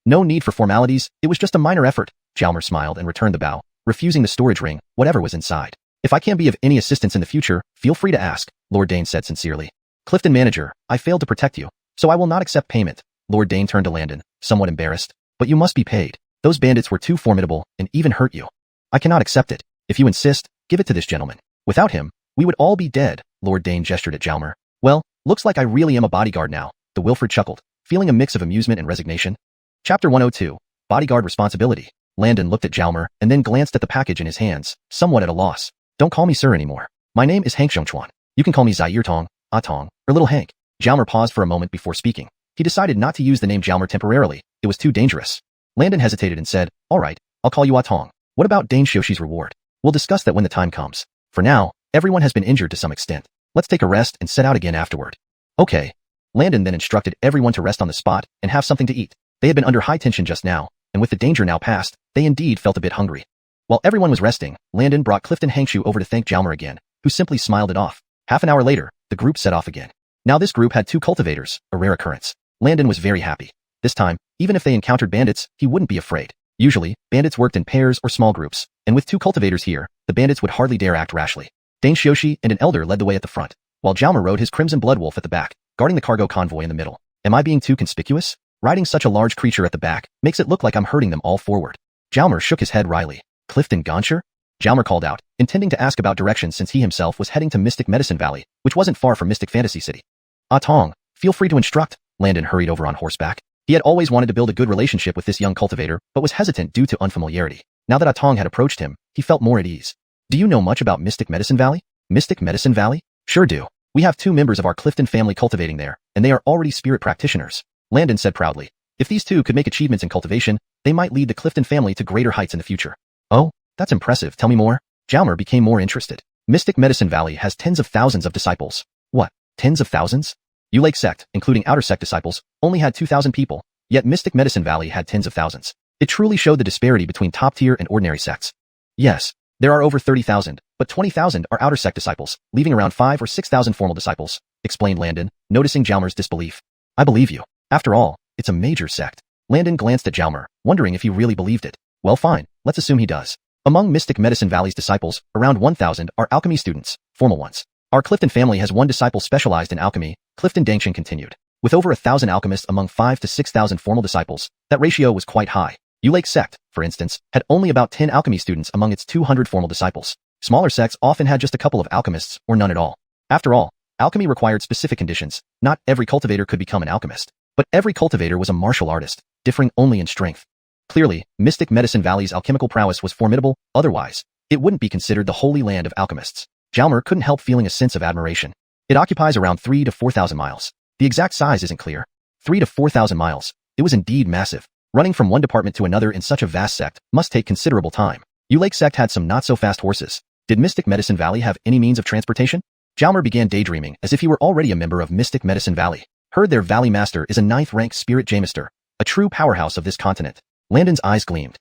No need for formalities, it was just a minor effort. Jalmer smiled and returned the bow, refusing the storage ring, whatever was inside. If I can be of any assistance in the future, feel free to ask, Lord Dane said sincerely. Clifton manager, I failed to protect you, so I will not accept payment. Lord Dane turned to Landon, somewhat embarrassed. But you must be paid. Those bandits were too formidable and even hurt you. I cannot accept it. If you insist, give it to this gentleman. Without him, we would all be dead. Lord Dane gestured at Jalmer. Well, looks like I really am a bodyguard now. The Wilfred chuckled, feeling a mix of amusement and resignation. Chapter 102. Bodyguard Responsibility. Landon looked at Jalmer and then glanced at the package in his hands, somewhat at a loss. Don't call me sir anymore. My name is Hank Zhongchuan. You can call me Zaire Tong, Ah Tong, or Little Hank. Jalmer paused for a moment before speaking. He decided not to use the name Jalmer temporarily. It was too dangerous. Landon hesitated and said, all right, I'll call you Ah Tong. What about Dane Xioshi's reward? We'll discuss that when the time comes. For now, everyone has been injured to some extent. Let's take a rest and set out again afterward. Okay. Landon then instructed everyone to rest on the spot and have something to eat. They had been under high tension just now, and with the danger now past, they indeed felt a bit hungry. While everyone was resting, Landon brought Clifton Hangshu over to thank Jalmer again, who simply smiled it off. Half an hour later, the group set off again. Now this group had 2 cultivators, a rare occurrence. Landon was very happy. This time, even if they encountered bandits, he wouldn't be afraid. Usually, bandits worked in pairs or small groups, and with 2 cultivators here, the bandits would hardly dare act rashly. Dane Xioshi and an elder led the way at the front, while Jalmer rode his crimson blood wolf at the back, guarding the cargo convoy in the middle. Am I being too conspicuous? Riding such a large creature at the back makes it look like I'm herding them all forward. Jalmer shook his head wryly. Clifton Gonshire? Jalmer called out, intending to ask about directions since he himself was heading to Mystic Medicine Valley, which wasn't far from Mystic Fantasy City. Ah Tong, feel free to instruct. Landon hurried over on horseback. He had always wanted to build a good relationship with this young cultivator, but was hesitant due to unfamiliarity. Now that Ah Tong had approached him, he felt more at ease. Do you know much about Mystic Medicine Valley? Mystic Medicine Valley? Sure do. We have 2 members of our Clifton family cultivating there, and they are already spirit practitioners. Landon said proudly. If these 2 could make achievements in cultivation, they might lead the Clifton family to greater heights in the future. Oh, that's impressive. Tell me more. Jalmer became more interested. Mystic Medicine Valley has tens of thousands of disciples. What? Tens of thousands? Lake sect, including outer sect disciples, only had 2,000 people, yet Mystic Medicine Valley had tens of thousands. It truly showed the disparity between top-tier and ordinary sects. Yes, there are over 30,000, but 20,000 are outer sect disciples, leaving around 5 or 6,000 formal disciples, explained Landon, noticing Jalmer's disbelief. I believe you. After all, it's a major sect. Landon glanced at Jalmer, wondering if he really believed it. Well fine, let's assume he does. Among Mystic Medicine Valley's disciples, around 1,000 are alchemy students, formal ones. Our Clifton family has 1 disciple specialized in alchemy, Clifton Dangshan continued. With over 1,000 alchemists among 5 to 6,000 formal disciples, that ratio was quite high. Lake sect, for instance, had only about 10 alchemy students among its 200 formal disciples. Smaller sects often had just a couple of alchemists, or none at all. After all, alchemy required specific conditions. Not every cultivator could become an alchemist. But every cultivator was a martial artist, differing only in strength. Clearly, Mystic Medicine Valley's alchemical prowess was formidable, otherwise, it wouldn't be considered the holy land of alchemists. Jalmer couldn't help feeling a sense of admiration. It occupies around 3 to 4,000 miles. The exact size isn't clear. 3 to 4,000 miles. It was indeed massive. Running from one department to another in such a vast sect must take considerable time. Lake sect had some not-so-fast horses. Did Mystic Medicine Valley have any means of transportation? Jalmer began daydreaming as if he were already a member of Mystic Medicine Valley. Heard their Valley Master is a 9th-rank Spirit Jamister, a true powerhouse of this continent. Landon's eyes gleamed.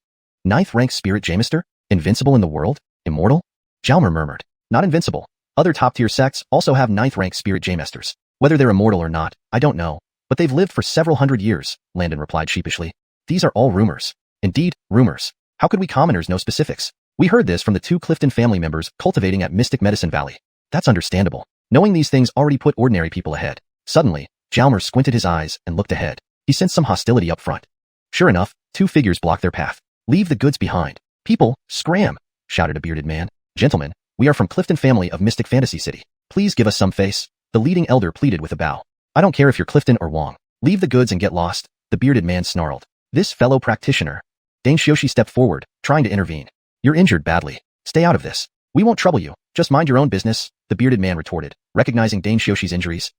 9th-rank Spirit Jamister? Invincible in the world? Immortal? Jalmer murmured. Not invincible. Other top-tier sects also have 9th-rank spirit Jaemesters. Whether they're immortal or not, I don't know. But they've lived for several hundred years, Landon replied sheepishly. These are all rumors. Indeed, rumors. How could we commoners know specifics? We heard this from the 2 Clifton family members cultivating at Mystic Medicine Valley. That's understandable. Knowing these things already put ordinary people ahead. Suddenly, Jalmer squinted his eyes and looked ahead. He sensed some hostility up front. Sure enough, 2 figures blocked their path. Leave the goods behind. People, scram! Shouted a bearded man. Gentlemen, we are from Clifton family of Mystic Fantasy City. Please give us some face. The leading elder pleaded with a bow. I don't care if you're Clifton or Wong. Leave the goods and get lost, the bearded man snarled. This fellow practitioner. Dane Shioshi stepped forward, trying to intervene. You're injured badly. Stay out of this. We won't trouble you. Just mind your own business, the bearded man retorted, recognizing Dane Shioshi's injuries.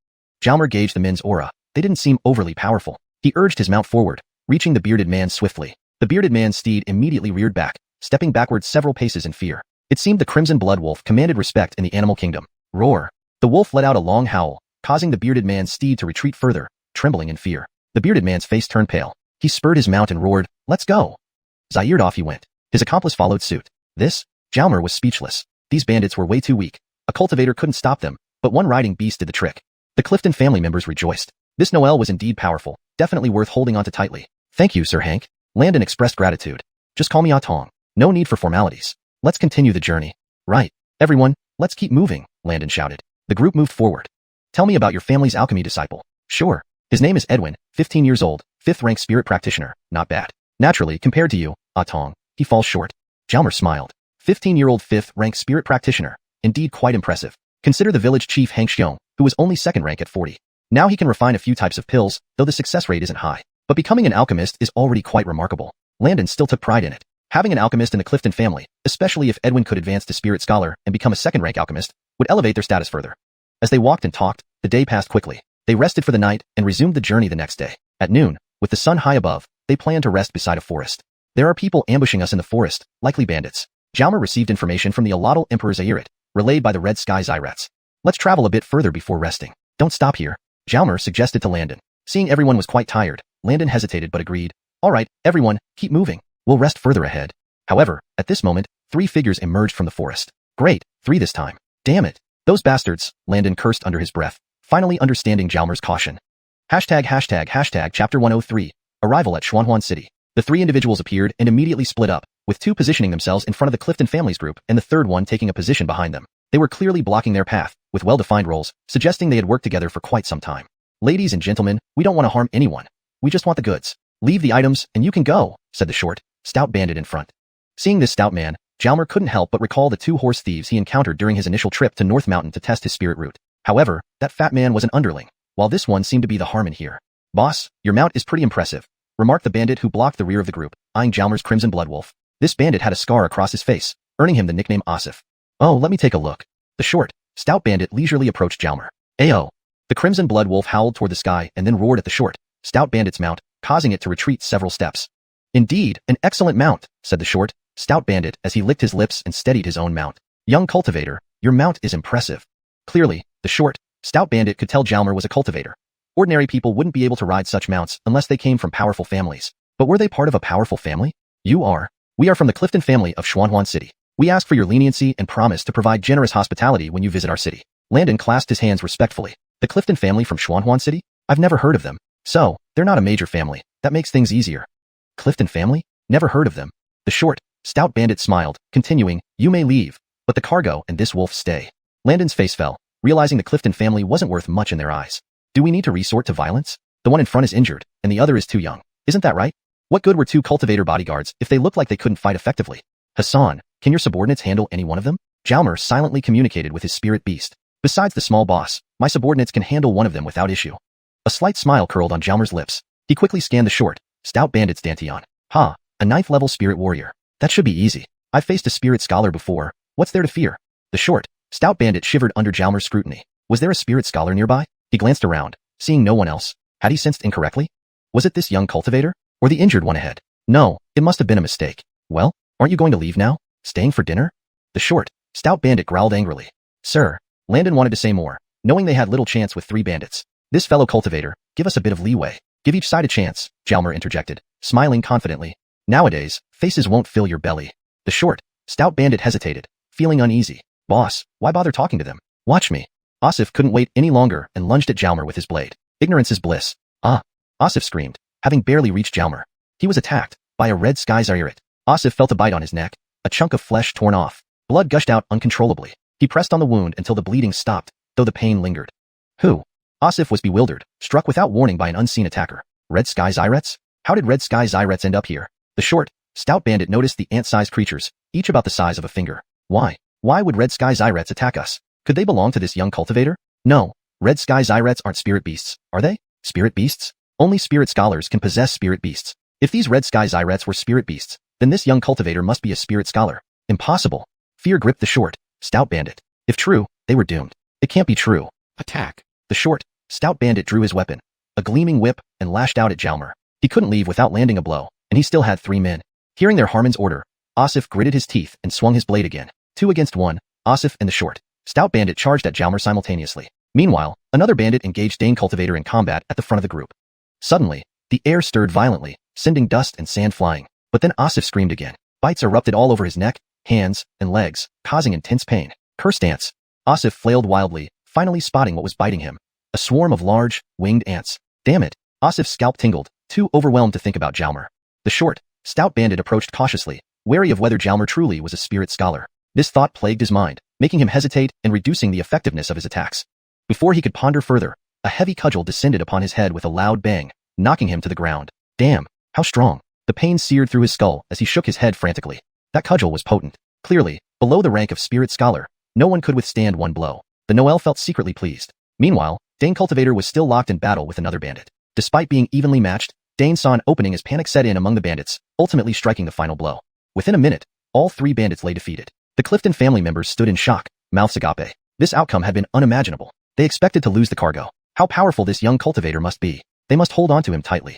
Jalmer gauged the men's aura. They didn't seem overly powerful. He urged his mount forward, reaching the bearded man swiftly. The bearded man's steed immediately reared back, stepping backward several paces in fear. It seemed the crimson blood wolf commanded respect in the animal kingdom. Roar. The wolf let out a long howl, causing the bearded man's steed to retreat further, trembling in fear. The bearded man's face turned pale. He spurred his mount and roared, "Let's go!" Zaired off he went. His accomplice followed suit. Jalmer was speechless. These bandits were way too weak. A cultivator couldn't stop them, but one riding beast did the trick. The Clifton family members rejoiced. This Noel was indeed powerful, definitely worth holding onto tightly. Thank you, Sir Hank. Landon expressed gratitude. Just call me Atong. No need for formalities. Let's continue the journey. Right. Everyone, let's keep moving, Landon shouted. The group moved forward. Tell me about your family's alchemy disciple. Sure. His name is Edwin, 15 years old, 5th-rank spirit practitioner. Not bad. Naturally, compared to you, Atong, he falls short. Jalmer smiled. 15-year-old 5th-rank spirit practitioner. Indeed quite impressive. Consider the village chief Hank Xiong, who was only 2nd rank at 40. Now he can refine a few types of pills, though the success rate isn't high. But becoming an alchemist is already quite remarkable. Landon still took pride in it. Having an alchemist in the Clifton family, especially if Edwin could advance to spirit scholar and become a 2nd-rank alchemist, would elevate their status further. As they walked and talked, the day passed quickly. They rested for the night and resumed the journey the next day. At noon, with the sun high above, they planned to rest beside a forest. There are people ambushing us in the forest, likely bandits. Jalmer received information from the allottal Emperor Zairit, relayed by the Red Sky Zyrats. Let's travel a bit further before resting. Don't stop here, Jalmer suggested to Landon. Seeing everyone was quite tired, Landon hesitated but agreed. All right, everyone, keep moving. We'll rest further ahead. However, at this moment, 3 figures emerged from the forest. Great, 3 this time. Damn it. Those bastards, Landon cursed under his breath, finally understanding Jalmer's caution. Chapter 103, Arrival at Xuanhuan City. The 3 individuals appeared and immediately split up, with 2 positioning themselves in front of the Clifton family's group and the 3rd one taking a position behind them. They were clearly blocking their path, with well-defined roles, suggesting they had worked together for quite some time. Ladies and gentlemen, we don't want to harm anyone. We just want the goods. Leave the items and you can go, said the short, stout bandit in front. Seeing this stout man, Jalmer couldn't help but recall the 2 horse thieves he encountered during his initial trip to North Mountain to test his spirit root. However, that fat man was an underling, while this one seemed to be the harmon here. Boss, your mount is pretty impressive, remarked the bandit who blocked the rear of the group, eyeing Jalmer's crimson blood wolf. This bandit had a scar across his face, earning him the nickname Asif. Oh, let me take a look. The short, stout bandit leisurely approached Jalmer. Ayo! The crimson blood wolf howled toward the sky and then roared at the short, stout bandit's mount, causing it to retreat several steps. Indeed, an excellent mount, said the short, stout bandit as he licked his lips and steadied his own mount. Young cultivator, your mount is impressive. Clearly, the short, stout bandit could tell Jalmer was a cultivator. Ordinary people wouldn't be able to ride such mounts unless they came from powerful families. But were they part of a powerful family? You are. We are from the Clifton family of Xuanhuan City. We ask for your leniency and promise to provide generous hospitality when you visit our city. Landon clasped his hands respectfully. The Clifton family from Xuanhuan City? I've never heard of them. So, they're not a major family. That makes things easier. Clifton family? Never heard of them. The short, stout bandit smiled, continuing, you may leave, but the cargo and this wolf stay. Landon's face fell, realizing the Clifton family wasn't worth much in their eyes. Do we need to resort to violence? The one in front is injured, and the other is too young. Isn't that right? What good were 2 cultivator bodyguards if they looked like they couldn't fight effectively? Hassan, can your subordinates handle any one of them? Jalmer silently communicated with his spirit beast. Besides the small boss, my subordinates can handle one of them without issue. A slight smile curled on Jalmer's lips. He quickly scanned the short, stout bandit's Dantian. Ha, a 9th-level spirit warrior. That should be easy. I've faced a spirit scholar before. What's there to fear? The short, stout bandit shivered under Jalmer's scrutiny. Was there a spirit scholar nearby? He glanced around, seeing no one else. Had he sensed incorrectly? Was it this young cultivator? Or the injured one ahead? No, it must have been a mistake. Well, aren't you going to leave now? Staying for dinner? The short, stout bandit growled angrily. Sir, Landon wanted to say more, knowing they had little chance with 3 bandits. This fellow cultivator, give us a bit of leeway. Give each side a chance, Jalmer interjected, smiling confidently. Nowadays, faces won't fill your belly. The short, Stout Bandit hesitated, feeling uneasy. Boss, why bother talking to them? Watch me. Asif couldn't wait any longer and lunged at Jalmer with his blade. Ignorance is bliss. Ah! Asif screamed, having barely reached Jalmer. He was attacked by a red sky Zairit. Asif felt a bite on his neck, a chunk of flesh torn off. Blood gushed out uncontrollably. He pressed on the wound until the bleeding stopped, though the pain lingered. Who? Asif was bewildered, struck without warning by an unseen attacker. Red sky Zyrets? How did red sky Zyrets end up here? The short, stout bandit noticed the ant-sized creatures, each about the size of a finger. Why? Why would red sky Zyrets attack us? Could they belong to this young cultivator? No. Red sky Zyrets aren't spirit beasts, are they? Spirit beasts? Only spirit scholars can possess spirit beasts. If these red sky Zyrets were spirit beasts, then this young cultivator must be a spirit scholar. Impossible. Fear gripped the short, stout bandit. If true, they were doomed. It can't be true. Attack. The short, stout bandit drew his weapon, a gleaming whip, and lashed out at Jalmer. He couldn't leave without landing a blow, and he still had 3 men. Hearing their Harmon's order, Asif gritted his teeth and swung his blade again. 2 against 1, Asif and the short, stout bandit charged at Jalmer simultaneously. Meanwhile, another bandit engaged Dane Cultivator in combat at the front of the group. Suddenly, the air stirred violently, sending dust and sand flying. But then Asif screamed again. Bites erupted all over his neck, hands, and legs, causing intense pain. Cursed ants. Asif flailed wildly, finally spotting what was biting him. A swarm of large, winged ants. Damn it. Asif's scalp tingled, too overwhelmed to think about Jalmer. The short, stout bandit approached cautiously, wary of whether Jalmer truly was a spirit scholar. This thought plagued his mind, making him hesitate and reducing the effectiveness of his attacks. Before he could ponder further, a heavy cudgel descended upon his head with a loud bang, knocking him to the ground. Damn, how strong. The pain seared through his skull as he shook his head frantically. That cudgel was potent. Clearly, below the rank of spirit scholar, no one could withstand one blow. The Noel felt secretly pleased. Meanwhile, Dane Cultivator was still locked in battle with another bandit. Despite being evenly matched, Dane saw an opening as panic set in among the bandits, ultimately striking the final blow. Within a minute, all 3 bandits lay defeated. The Clifton family members stood in shock, mouths agape. This outcome had been unimaginable. They expected to lose the cargo. How powerful this young cultivator must be. They must hold on to him tightly.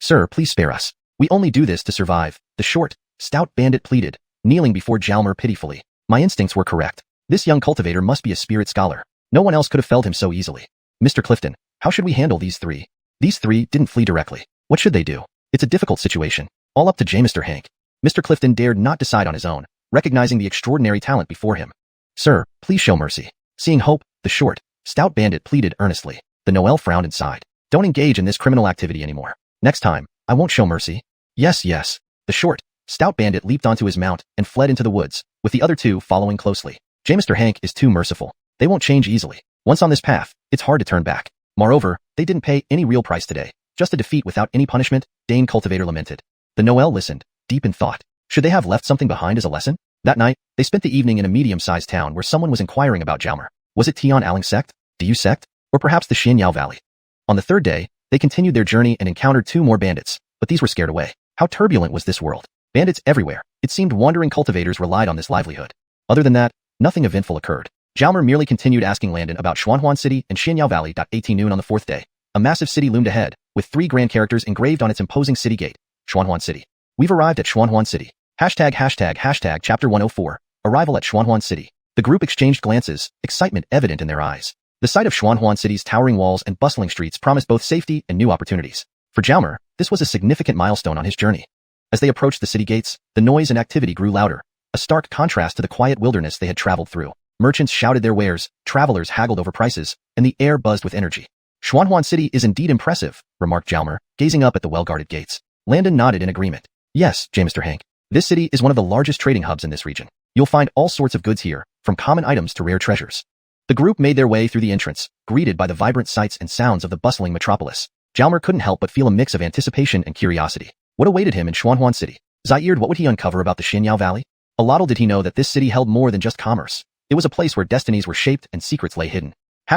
Sir, please spare us. We only do this to survive, the short, stout bandit pleaded, kneeling before Jalmer pitifully. My instincts were correct. This young cultivator must be a spirit scholar. No one else could have felled him so easily. Mr. Clifton, how should we handle these 3? These 3 didn't flee directly. What should they do? It's a difficult situation. All up to Mr. Hank. Mr. Clifton dared not decide on his own, recognizing the extraordinary talent before him. Sir, please show mercy. Seeing hope, the short, stout bandit pleaded earnestly. The Noel frowned and sighed. Don't engage in this criminal activity anymore. Next time, I won't show mercy. Yes, yes. The short, stout bandit leaped onto his mount and fled into the woods, with the other 2 following closely. Mr. Hank is too merciful. They won't change easily. Once on this path, it's hard to turn back. Moreover, they didn't pay any real price today. Just a defeat without any punishment, Dane Cultivator lamented. The Noel listened, deep in thought. Should they have left something behind as a lesson? That night, they spent the evening in a medium-sized town where someone was inquiring about Jalmer. Was it Tian Aling sect, the U sect, or perhaps the Xianyao Valley? On the 3rd day, they continued their journey and encountered 2 more bandits, but these were scared away. How turbulent was this world? Bandits everywhere. It seemed wandering cultivators relied on this livelihood. Other than that, nothing eventful occurred. Jalmer merely continued asking Landon about Xuanhuan City and Xianyao Valley. 18 noon on the 4th day. A massive city loomed ahead, with 3 grand characters engraved on its imposing city gate. Xuanhuan City. We've arrived at Xuanhuan City. ##### Chapter 104. Arrival at Xuanhuan City. The group exchanged glances, excitement evident in their eyes. The sight of Xuanhuan City's towering walls and bustling streets promised both safety and new opportunities. For Jalmer, this was a significant milestone on his journey. As they approached the city gates, the noise and activity grew louder, a stark contrast to the quiet wilderness they had traveled through. Merchants shouted their wares, travelers haggled over prices, and the air buzzed with energy. Xuanhuan City is indeed impressive, remarked Jalmer, gazing up at the well-guarded gates. Landon nodded in agreement. Yes, Mr. Hank. This city is one of the largest trading hubs in this region. You'll find all sorts of goods here, from common items to rare treasures. The group made their way through the entrance, greeted by the vibrant sights and sounds of the bustling metropolis. Jalmer couldn't help but feel a mix of anticipation and curiosity. What awaited him in Xuanhuan City? Zaired, what would he uncover about the Xianyao Valley? A little did he know that this city held more than just commerce. It was a place where destinies were shaped and secrets lay hidden. ####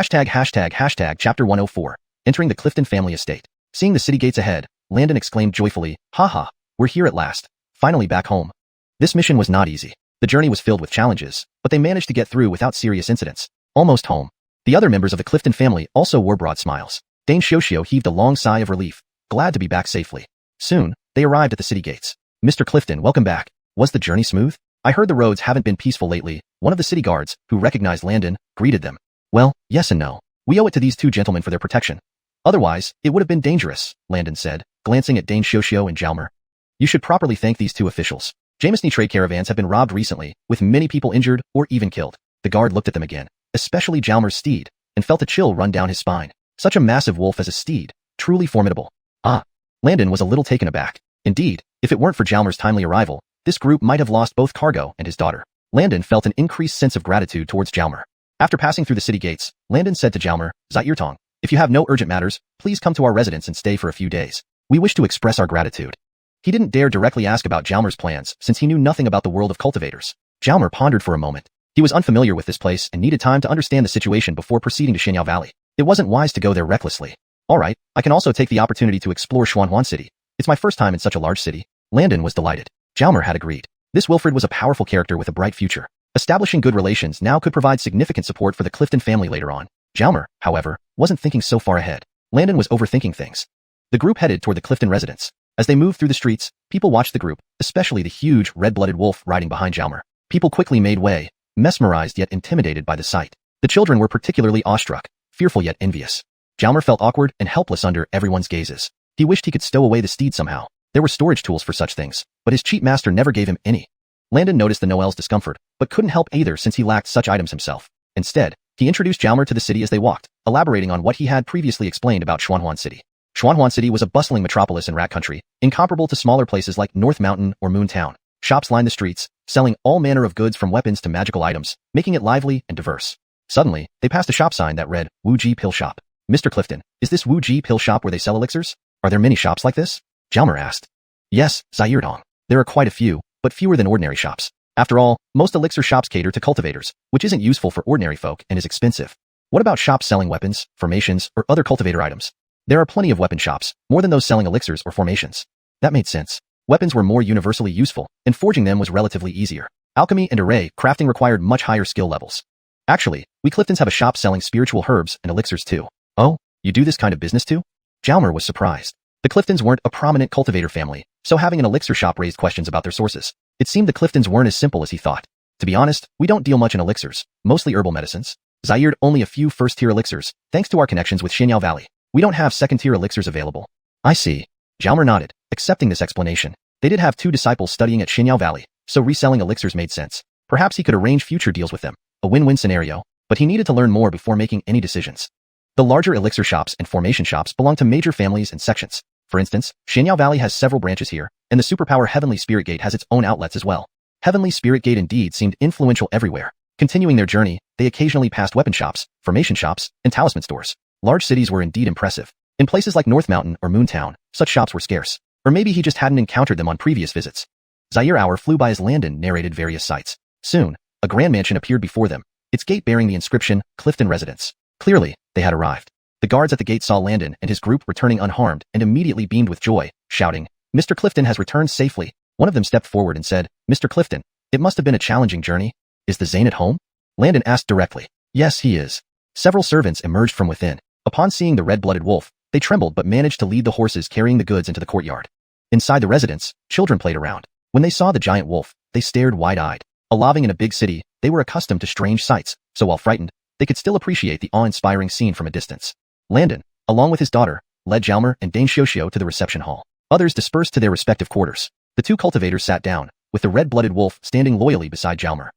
Chapter 104. Entering the Clifton family estate. Seeing the city gates ahead, Landon exclaimed joyfully, "Haha, we're here at last. Finally back home." This mission was not easy. The journey was filled with challenges, but they managed to get through without serious incidents. Almost home. The other members of the Clifton family also wore broad smiles. Dane Xiaoxiao heaved a long sigh of relief, glad to be back safely. Soon, they arrived at the city gates. Mr. Clifton, welcome back. Was the journey smooth? I heard the roads haven't been peaceful lately. One of the city guards, who recognized Landon, greeted them. Well, yes and no. We owe it to these 2 gentlemen for their protection. Otherwise, it would have been dangerous, Landon said, glancing at Dane Xiaoxiao and Jalmer. You should properly thank these 2 officials. Jamesney trade caravans have been robbed recently, with many people injured or even killed. The guard looked at them again, especially Jalmar's steed, and felt a chill run down his spine. Such a massive wolf as a steed, truly formidable. Ah. Landon was a little taken aback. Indeed, if it weren't for Jalmar's timely arrival, this group might have lost both Cargo and his daughter. Landon felt an increased sense of gratitude towards Jalmar. After passing through the city gates, Landon said to Jalmar, "EATER1, if you have no urgent matters, please come to our residence and stay for a few days. We wish to express our gratitude." He didn't dare directly ask about Jalmar's plans since he knew nothing about the world of cultivators. Jalmar pondered for a moment. He was unfamiliar with this place and needed time to understand the situation before proceeding to Xianyao Valley. It wasn't wise to go there recklessly. Alright, I can also take the opportunity to explore Xuanhuan City. It's my first time in such a large city. Landon was delighted. Jalmar had agreed. This Wilfred was a powerful character with a bright future. Establishing good relations now could provide significant support for the Clifton family later on. Jalmar, however, wasn't thinking so far ahead. Landon was overthinking things. The group headed toward the Clifton residence. As they moved through the streets, people watched the group, especially the huge, red-blooded wolf riding behind Jalmar. People quickly made way, mesmerized yet intimidated by the sight. The children were particularly awestruck, fearful yet envious. Jalmar felt awkward and helpless under everyone's gazes. He wished he could stow away the steed somehow. There were storage tools for such things, but his cheap master never gave him any. Landon noticed the Noel's discomfort, but couldn't help either since he lacked such items himself. Instead, he introduced Jalmar to the city as they walked, elaborating on what he had previously explained about Xuanhuan City. Xuanhuan City was a bustling metropolis in Rat Country, incomparable to smaller places like North Mountain or Moon Town. Shops lined the streets, selling all manner of goods from weapons to magical items, making it lively and diverse. Suddenly, they passed a shop sign that read, Wu Ji Pill Shop. "Mr. Clifton, is this Wu Ji Pill Shop where they sell elixirs? Are there many shops like this?" Jalmar asked. "Yes, EATER1. There are quite a few, but fewer than ordinary shops. After all, most elixir shops cater to cultivators, which isn't useful for ordinary folk and is expensive. What about shops selling weapons, formations, or other cultivator items? There are plenty of weapon shops, more than those selling elixirs or formations." That made sense. Weapons were more universally useful, and forging them was relatively easier. Alchemy and array crafting required much higher skill levels. Actually, we Cliftons have a shop selling spiritual herbs and elixirs too. "Oh, you do this kind of business too?" Jalmar was surprised. The Cliftons weren't a prominent cultivator family, so having an elixir shop raised questions about their sources. It seemed the Cliftons weren't as simple as he thought. "To be honest, we don't deal much in elixirs, mostly herbal medicines. Zaired only a few first-tier elixirs, thanks to our connections with Xianyao Valley. We don't have second-tier elixirs available." "I see." Jalmar nodded, accepting this explanation. They did have 2 disciples studying at Xianyao Valley, so reselling elixirs made sense. Perhaps he could arrange future deals with them, a win-win scenario, but he needed to learn more before making any decisions. The larger elixir shops and formation shops belong to major families and sections. For instance, Xianyao Valley has several branches here, and the superpower Heavenly Spirit Gate has its own outlets as well. Heavenly Spirit Gate indeed seemed influential everywhere. Continuing their journey, they occasionally passed weapon shops, formation shops, and talisman stores. Large cities were indeed impressive. In places like North Mountain or Moon Town, such shops were scarce. Or maybe he just hadn't encountered them on previous visits. Zaire hour flew by as Landon narrated various sights. Soon, a grand mansion appeared before them, its gate bearing the inscription, Clifton Residence. Clearly, they had arrived. The guards at the gate saw Landon and his group returning unharmed and immediately beamed with joy, shouting, "Mr. Clifton has returned safely." One of them stepped forward and said, "Mr. Clifton, it must have been a challenging journey. Is the Zane at home?" Landon asked directly. "Yes, he is." Several servants emerged from within. Upon seeing the red-blooded wolf, they trembled but managed to lead the horses carrying the goods into the courtyard. Inside the residence, children played around. When they saw the giant wolf, they stared wide-eyed. Living in a big city, they were accustomed to strange sights, so while frightened, they could still appreciate the awe-inspiring scene from a distance. Landon, along with his daughter, led Jalmar and Dane Xiuxiu to the reception hall. Others dispersed to their respective quarters. The 2 cultivators sat down, with the red-blooded wolf standing loyally beside Jalmar.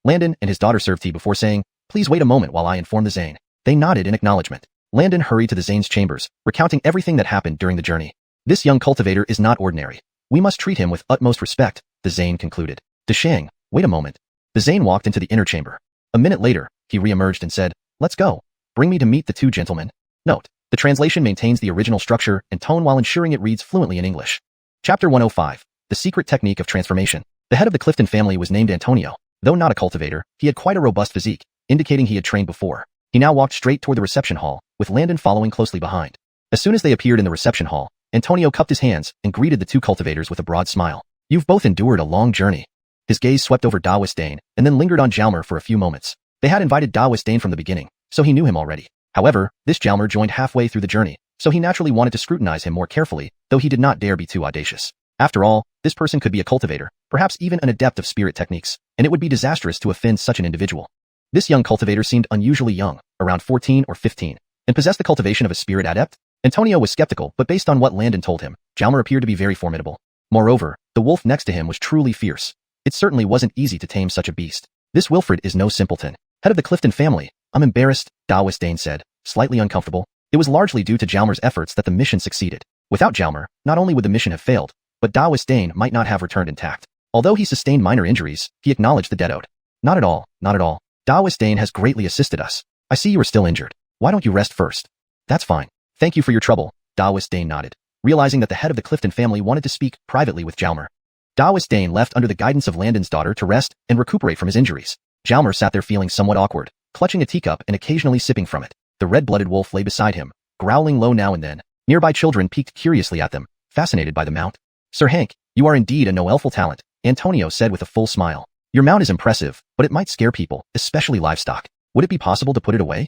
Landon and his daughter served tea before saying, "Please wait a moment while I inform the Zane." They nodded in acknowledgement. Landon hurried to the Zane's chambers, recounting everything that happened during the journey. "This young cultivator is not ordinary. We must treat him with utmost respect," the Zane concluded. "Deshang, wait a moment." The Zane walked into the inner chamber. A minute later, he re-emerged and said, "Let's go. Bring me to meet the 2 gentlemen." Note: the translation maintains the original structure and tone while ensuring it reads fluently in English. Chapter 105. The Secret Technique of Transformation. The head of the Clifton family was named Antonio. Though not a cultivator, he had quite a robust physique, indicating he had trained before. He now walked straight toward the reception hall, with Landon following closely behind. As soon as they appeared in the reception hall, Antonio cupped his hands and greeted the 2 cultivators with a broad smile. "You've both endured a long journey." His gaze swept over Daoist Dane and then lingered on Jalmar for a few moments. They had invited Daoist Dane from the beginning, so he knew him already. However, this Jalmar joined halfway through the journey, so he naturally wanted to scrutinize him more carefully, though he did not dare be too audacious. After all, this person could be a cultivator, perhaps even an adept of spirit techniques, and it would be disastrous to offend such an individual. This young cultivator seemed unusually young, around 14 or 15, and possessed the cultivation of a spirit adept. Antonio was skeptical, but based on what Landon told him, Jalmar appeared to be very formidable. Moreover, the wolf next to him was truly fierce. It certainly wasn't easy to tame such a beast. This Wilfred is no simpleton. Head of the Clifton family, I'm embarrassed, Devours said, slightly uncomfortable. It was largely due to Jalmer's efforts that the mission succeeded. Without Jalmer, not only would the mission have failed, but Devours might not have returned intact. Although he sustained minor injuries, he acknowledged the debt owed. Not at all, not at all. Devours has greatly assisted us. I see you are still injured. Why don't you rest first? That's fine. Thank you for your trouble, Devours nodded, realizing that the head of the Clifton family wanted to speak privately with Jalmer. Devours left under the guidance of Landon's daughter to rest and recuperate from his injuries. Jalmer sat there feeling somewhat awkward, clutching a teacup and occasionally sipping from it. The red-blooded wolf lay beside him, growling low now and then. Nearby children peeked curiously at them, fascinated by the mount. Sir Hank, you are indeed a no-elful talent, Antonio said with a full smile. Your mount is impressive, but it might scare people, especially livestock. Would it be possible to put it away?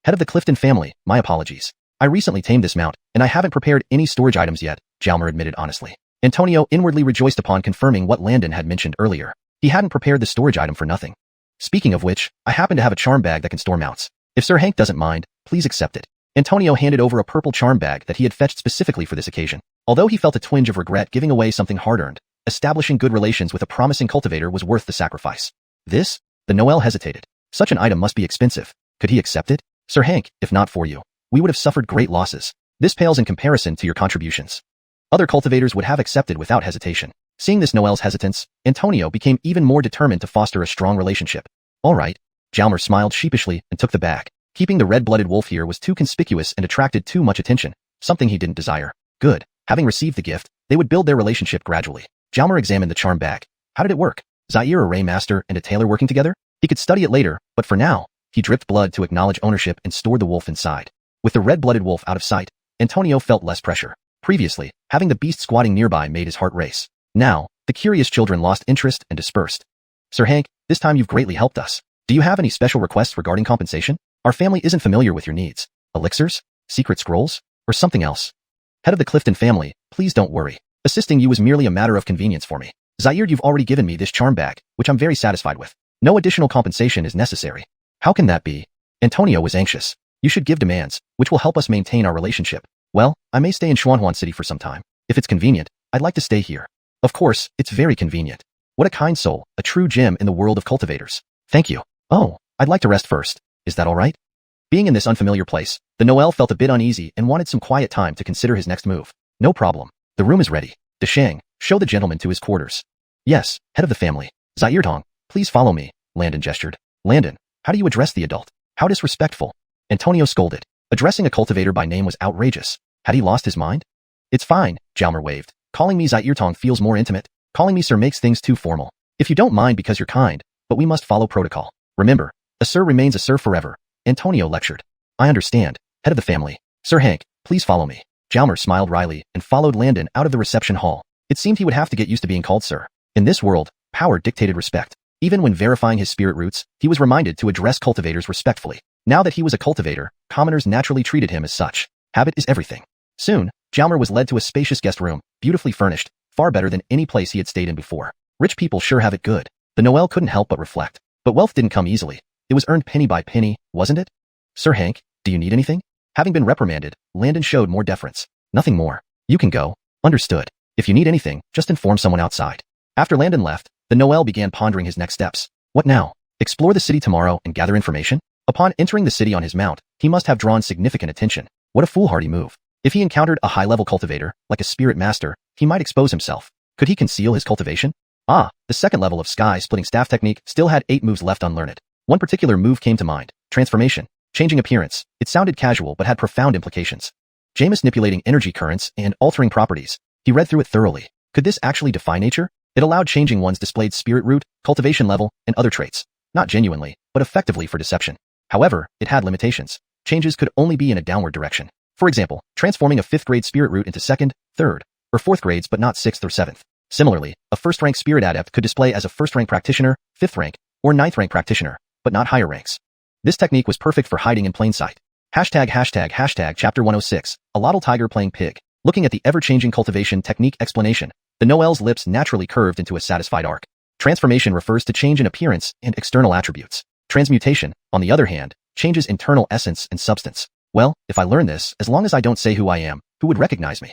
Head of the Clifton family, my apologies. I recently tamed this mount, and I haven't prepared any storage items yet, Jalmer admitted honestly. Antonio inwardly rejoiced upon confirming what Landon had mentioned earlier. He hadn't prepared the storage item for nothing. Speaking of which, I happen to have a charm bag that can store mounts. If Sir Hank doesn't mind, please accept it. Antonio handed over a purple charm bag that he had fetched specifically for this occasion. Although he felt a twinge of regret giving away something hard-earned, establishing good relations with a promising cultivator was worth the sacrifice. This? The Noel hesitated. Such an item must be expensive. Could he accept it? Sir Hank, if not for you, we would have suffered great losses. This pales in comparison to your contributions. Other cultivators would have accepted without hesitation. Seeing this Noel's hesitance, Antonio became even more determined to foster a strong relationship. All right. Jalmer smiled sheepishly and took the bag. Keeping the red-blooded wolf here was too conspicuous and attracted too much attention, something he didn't desire. Good. Having received the gift, they would build their relationship gradually. Jalmer examined the charm bag. How did it work? Zaire, a ray master, and a tailor working together? He could study it later, but for now, he dripped blood to acknowledge ownership and stored the wolf inside. With the red-blooded wolf out of sight, Antonio felt less pressure. Previously, having the beast squatting nearby made his heart race. Now, the curious children lost interest and dispersed. Sir Hank, this time you've greatly helped us. Do you have any special requests regarding compensation? Our family isn't familiar with your needs. Elixirs? Secret scrolls? Or something else? Head of the Clifton family, please don't worry. Assisting you is merely a matter of convenience for me. Zaire, you've already given me this charm bag, which I'm very satisfied with. No additional compensation is necessary. How can that be? Antonio was anxious. You should give demands, which will help us maintain our relationship. Well, I may stay in Xuanhuan City for some time. If it's convenient, I'd like to stay here. Of course, it's very convenient. What a kind soul, a true gem in the world of cultivators. Thank you. Oh, I'd like to rest first. Is that all right? Being in this unfamiliar place, the Noel felt a bit uneasy and wanted some quiet time to consider his next move. No problem. The room is ready. Deshang, show the gentleman to his quarters. Yes, head of the family. Zaire Tong, please follow me, Landon gestured. Landon, how do you address the adult? How disrespectful. Antonio scolded. Addressing a cultivator by name was outrageous. Had he lost his mind? It's fine, Jalmer waved. Calling me Zaire Tong feels more intimate. Calling me sir makes things too formal. If you don't mind because you're kind, but we must follow protocol. Remember, a sir remains a sir forever, Antonio lectured. I understand, head of the family. Sir Hank, please follow me. Jalmer smiled wryly and followed Landon out of the reception hall. It seemed he would have to get used to being called sir. In this world, power dictated respect. Even when verifying his spirit roots, he was reminded to address cultivators respectfully. Now that he was a cultivator, commoners naturally treated him as such. Habit is everything. Soon, Jalmer was led to a spacious guest room, beautifully furnished, far better than any place he had stayed in before. Rich people sure have it good. The Noel couldn't help but reflect. But wealth didn't come easily. It was earned penny by penny, wasn't it? Sir Hank, do you need anything? Having been reprimanded, Landon showed more deference. Nothing more. You can go. Understood. If you need anything, just inform someone outside. After Landon left, the Noel began pondering his next steps. What now? Explore the city tomorrow and gather information? Upon entering the city on his mount, he must have drawn significant attention. What a foolhardy move. If he encountered a high-level cultivator, like a spirit master, he might expose himself. Could he conceal his cultivation? The second level of sky-splitting staff technique still had 8 moves left unlearned. One particular move came to mind. Transformation. Changing appearance. It sounded casual but had profound implications. Jameis manipulating energy currents and altering properties. He read through it thoroughly. Could this actually defy nature? It allowed changing one's displayed spirit root, cultivation level, and other traits. Not genuinely, but effectively for deception. However, it had limitations. Changes could only be in a downward direction. For example, transforming a 5th grade spirit root into 2nd, 3rd, or 4th grades but not 6th or 7th. Similarly, a 1st rank spirit adept could display as a 1st rank practitioner, 5th rank, or 9th rank practitioner, but not higher ranks. This technique was perfect for hiding in plain sight. ####Chapter 106, a Lottle Tiger playing pig. Looking at the ever-changing cultivation technique explanation, the Noel's lips naturally curved into a satisfied arc. Transformation refers to change in appearance and external attributes. Transmutation, on the other hand, changes internal essence and substance. Well, if I learn this, as long as I don't say who I am, who would recognize me?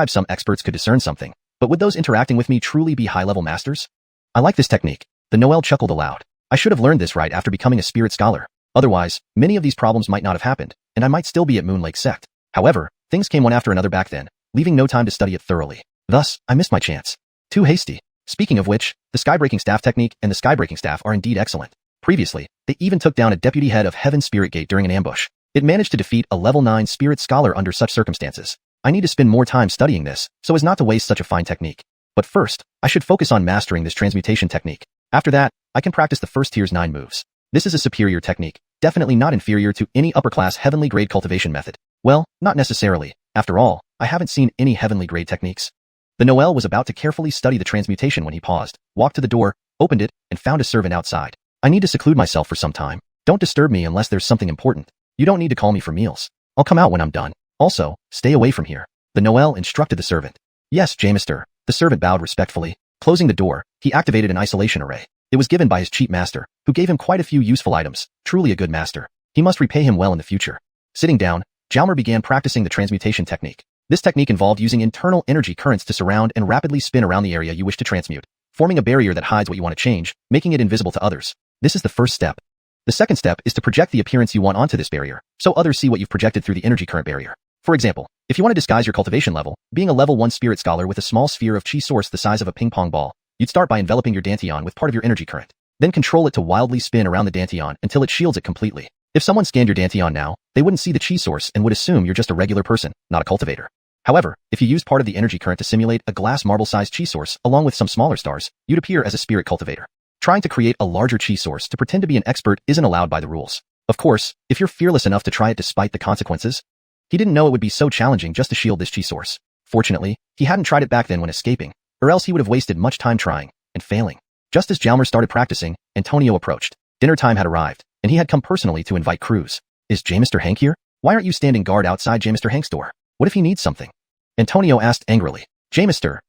Some experts could discern something, But would those interacting with me truly be high-level masters? I like this technique. The Noel chuckled aloud. I should have learned this right after becoming a spirit scholar. Otherwise, many of these problems might not have happened, and I might still be at Moon Lake Sect. However, things came one after another back then, leaving no time to study it thoroughly. Thus, I missed my chance. Too hasty. Speaking of which, the skybreaking staff technique and the skybreaking staff are indeed excellent. Previously, they even took down a deputy head of Heaven Spirit Gate during an ambush. It managed to defeat a level 9 spirit scholar under such circumstances. I need to spend more time studying this, so as not to waste such a fine technique. But first, I should focus on mastering this transmutation technique. After that, I can practice the first tier's 9 moves. This is a superior technique, definitely not inferior to any upper-class heavenly grade cultivation method. Well, not necessarily. After all, I haven't seen any heavenly grade techniques. The Noel was about to carefully study the transmutation when he paused, walked to the door, opened it, and found a servant outside. I need to seclude myself for some time. Don't disturb me unless there's something important. You don't need to call me for meals. I'll come out when I'm done. Also, stay away from here. The Noel instructed the servant. Yes, Jamister. The servant bowed respectfully. Closing the door, he activated an isolation array. It was given by his cheap master, who gave him quite a few useful items. Truly a good master. He must repay him well in the future. Sitting down, Jalmer began practicing the transmutation technique. This technique involved using internal energy currents to surround and rapidly spin around the area you wish to transmute, forming a barrier that hides what you want to change, making it invisible to others. This is the first step. The second step is to project the appearance you want onto this barrier, so others see what you've projected through the energy current barrier. For example, if you want to disguise your cultivation level, being a level 1 spirit scholar with a small sphere of chi source the size of a ping pong ball, you'd start by enveloping your Danteon with part of your energy current. Then control it to wildly spin around the Danteon until it shields it completely. If someone scanned your Danteon now, they wouldn't see the chi source and would assume you're just a regular person, not a cultivator. However, if you used part of the energy current to simulate a glass marble-sized chi source along with some smaller stars, you'd appear as a spirit cultivator. Trying to create a larger chi source to pretend to be an expert isn't allowed by the rules. Of course, if you're fearless enough to try it despite the consequences. He didn't know it would be so challenging just to shield this chi source. Fortunately, he hadn't tried it back then when escaping, or else he would have wasted much time trying and failing. Just as Jalmer started practicing, Antonio approached. Dinner time had arrived, and he had come personally to invite Cruz. Is Jamister Hank here? Why aren't you standing guard outside Jamister Hank's door? What if he needs something? Antonio asked angrily. Jamister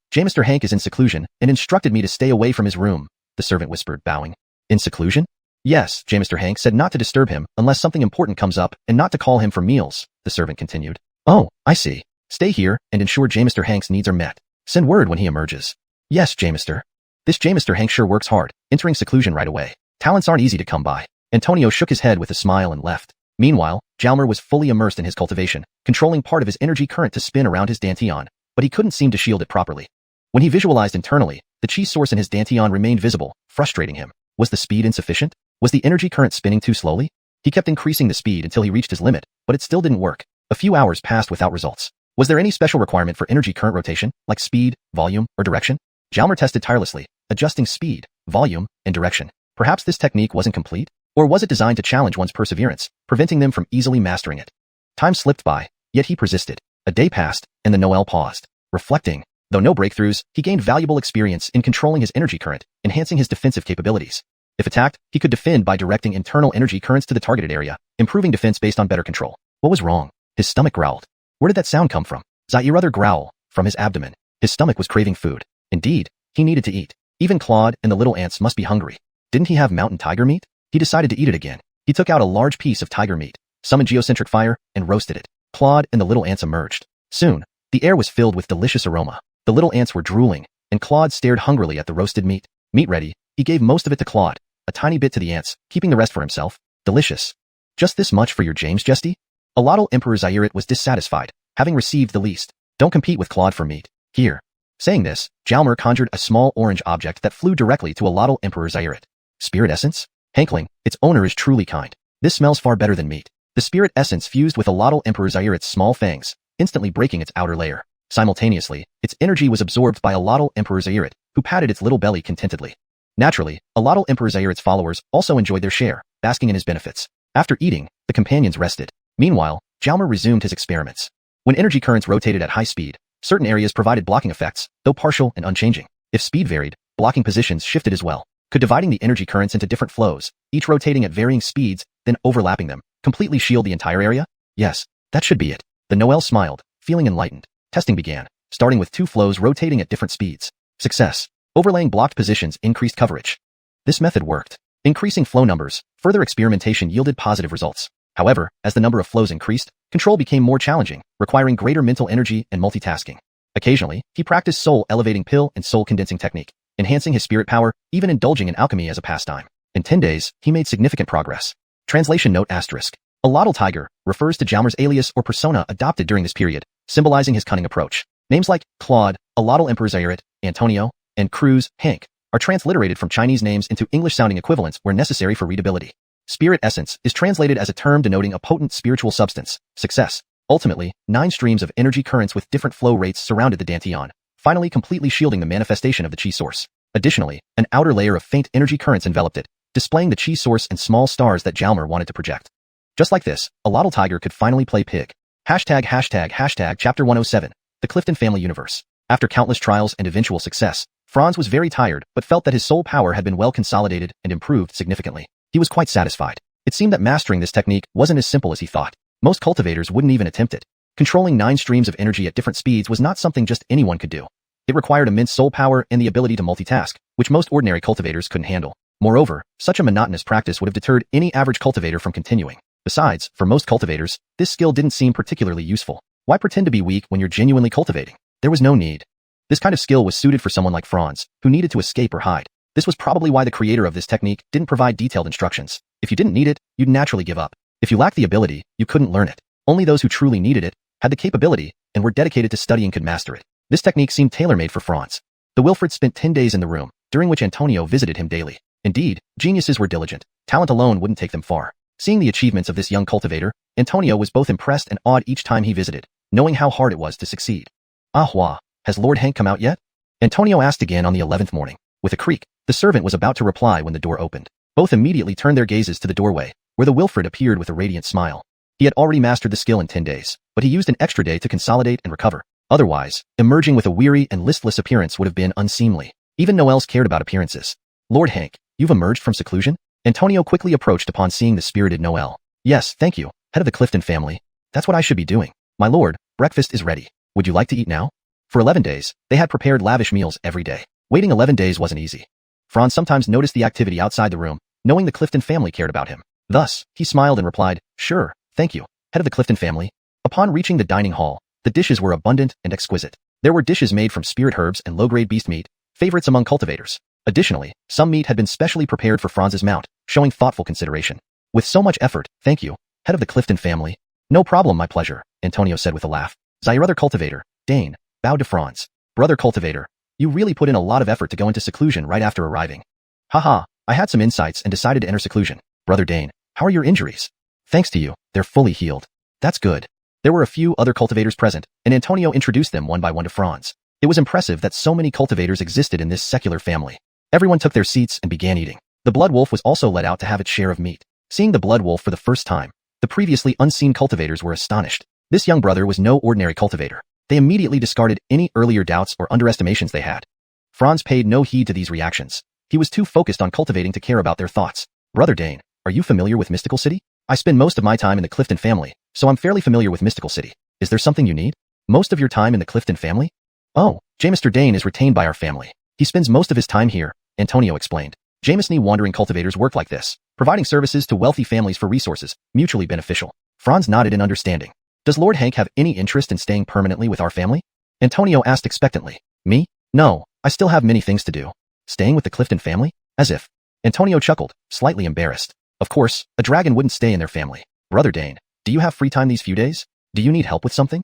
Hank is in seclusion and instructed me to stay away from his room, the servant whispered, bowing. In seclusion? Yes, Jamister Hank said not to disturb him unless something important comes up and not to call him for meals, the servant continued. Oh, I see. Stay here and ensure Jamister Hank's needs are met. Send word when he emerges. Yes, Jamister. This Jamister Hank sure works hard, entering seclusion right away. Talents aren't easy to come by. Antonio shook his head with a smile and left. Meanwhile, Jalmer was fully immersed in his cultivation, controlling part of his energy current to spin around his Danteon, but he couldn't seem to shield it properly. When he visualized internally, the chi source in his Danteon remained visible, frustrating him. Was the speed insufficient? Was the energy current spinning too slowly? He kept increasing the speed until he reached his limit, but it still didn't work. A few hours passed without results. Was there any special requirement for energy current rotation, like speed, volume, or direction? Jalmer tested tirelessly, adjusting speed, volume, and direction. Perhaps this technique wasn't complete? Or was it designed to challenge one's perseverance, preventing them from easily mastering it? Time slipped by, yet he persisted. A day passed, and the Noel paused. Reflecting, though no breakthroughs, he gained valuable experience in controlling his energy current, enhancing his defensive capabilities. If attacked, he could defend by directing internal energy currents to the targeted area, improving defense based on better control. What was wrong? His stomach growled. Where did that sound come from? Zaire growl, from his abdomen. His stomach was craving food. Indeed, he needed to eat. Even Claude and the little ants must be hungry. Didn't he have mountain tiger meat? He decided to eat it again. He took out a large piece of tiger meat, summoned geocentric fire, and roasted it. Claude and the little ants emerged. Soon, the air was filled with delicious aroma. The little ants were drooling, and Claude stared hungrily at the roasted meat. Meat ready, he gave most of it to Claude, a tiny bit to the ants, keeping the rest for himself. Delicious. Just this much for your James Jesty? Allotl Emperor Zairit was dissatisfied, having received the least. Don't compete with Claude for meat. Here. Saying this, Jalmer conjured a small orange object that flew directly to Allotl Emperor Zairit. Spirit essence? Hankling, its owner is truly kind. This smells far better than meat. The spirit essence fused with Allotl Emperor Zairit's small fangs, instantly breaking its outer layer. Simultaneously, its energy was absorbed by Allotl Emperor Zairit, who patted its little belly contentedly. Naturally, Allotl Emperor Zairit's followers also enjoyed their share, basking in his benefits. After eating, the companions rested. Meanwhile, Jalmer resumed his experiments. When energy currents rotated at high speed, certain areas provided blocking effects, though partial and unchanging. If speed varied, blocking positions shifted as well. Could dividing the energy currents into different flows, each rotating at varying speeds, then overlapping them, completely shield the entire area? Yes, that should be it. The Noel smiled, feeling enlightened. Testing began, starting with 2 flows rotating at different speeds. Success. Overlaying blocked positions increased coverage. This method worked. Increasing flow numbers, further experimentation yielded positive results. However, as the number of flows increased, control became more challenging, requiring greater mental energy and multitasking. Occasionally, he practiced soul-elevating pill and soul-condensing technique, enhancing his spirit power, even indulging in alchemy as a pastime. In 10 days, he made significant progress. Translation note asterisk. Allotl tiger refers to Jalmer's alias or persona adopted during this period, symbolizing his cunning approach. Names like Claude, Allotl Emperor Zairit, Antonio, and Cruz, Hank, are transliterated from Chinese names into English-sounding equivalents where necessary for readability. Spirit essence is translated as a term denoting a potent spiritual substance, success. Ultimately, 9 streams of energy currents with different flow rates surrounded the Dantian, finally completely shielding the manifestation of the chi source. Additionally, an outer layer of faint energy currents enveloped it, displaying the chi source and small stars that Jalmer wanted to project. Just like this, Allotl Tiger could finally play pig. Chapter 107, The Clifton Family Universe. After countless trials and eventual success, Franz was very tired but felt that his soul power had been well consolidated and improved significantly. He was quite satisfied. It seemed that mastering this technique wasn't as simple as he thought. Most cultivators wouldn't even attempt it. Controlling 9 streams of energy at different speeds was not something just anyone could do. It required immense soul power and the ability to multitask, which most ordinary cultivators couldn't handle. Moreover, such a monotonous practice would have deterred any average cultivator from continuing. Besides, for most cultivators, this skill didn't seem particularly useful. Why pretend to be weak when you're genuinely cultivating? There was no need. This kind of skill was suited for someone like Franz, who needed to escape or hide. This was probably why the creator of this technique didn't provide detailed instructions. If you didn't need it, you'd naturally give up. If you lacked the ability, you couldn't learn it. Only those who truly needed it, had the capability, and were dedicated to studying could master it. This technique seemed tailor-made for Franz. The Wilfred spent 10 days in the room, during which Antonio visited him daily. Indeed, geniuses were diligent. Talent alone wouldn't take them far. Seeing the achievements of this young cultivator, Antonio was both impressed and awed each time he visited, knowing how hard it was to succeed. Ahua, has Lord Hank come out yet? Antonio asked again on the 11th morning. With a creak, the servant was about to reply when the door opened. Both immediately turned their gazes to the doorway, where the Wilfred appeared with a radiant smile. He had already mastered the skill in 10 days, but he used an extra day to consolidate and recover. Otherwise, emerging with a weary and listless appearance would have been unseemly. Even Noels cared about appearances. Lord Hank, you've emerged from seclusion? Antonio quickly approached upon seeing the spirited Noel. Yes, thank you, head of the Clifton family. That's what I should be doing. My lord, breakfast is ready. Would you like to eat now? For 11 days, they had prepared lavish meals every day. Waiting 11 days wasn't easy. Franz sometimes noticed the activity outside the room, knowing the Clifton family cared about him. Thus, he smiled and replied, sure, thank you, head of the Clifton family. Upon reaching the dining hall, the dishes were abundant and exquisite. There were dishes made from spirit herbs and low-grade beast meat, favorites among cultivators. Additionally, some meat had been specially prepared for Franz's mount, showing thoughtful consideration. With so much effort, thank you, head of the Clifton family. No problem, my pleasure, Antonio said with a laugh. Your other cultivator, Dane, bowed to Franz. Brother cultivator, you really put in a lot of effort to go into seclusion right after arriving. Haha, I had some insights and decided to enter seclusion. Brother Dane, how are your injuries? Thanks to you, they're fully healed. That's good. There were a few other cultivators present, and Antonio introduced them one by one to Franz. It was impressive that so many cultivators existed in this secular family. Everyone took their seats and began eating. The blood wolf was also let out to have its share of meat. Seeing the blood wolf for the first time, the previously unseen cultivators were astonished. This young brother was no ordinary cultivator. They immediately discarded any earlier doubts or underestimations they had. Franz paid no heed to these reactions. He was too focused on cultivating to care about their thoughts. Brother Dane, are you familiar with Mystical City? I spend most of my time in the Clifton family, so I'm fairly familiar with Mystical City. Is there something you need? Most of your time in the Clifton family? Oh, Mr. Dane is retained by our family. He spends most of his time here, Antonio explained. Jameson wandering cultivators work like this, providing services to wealthy families for resources, mutually beneficial. Franz nodded in understanding. Does Lord Hank have any interest in staying permanently with our family? Antonio asked expectantly. Me? No, I still have many things to do. Staying with the Clifton family? As if. Antonio chuckled, slightly embarrassed. Of course, a dragon wouldn't stay in their family. Brother Dane, do you have free time these few days? Do you need help with something?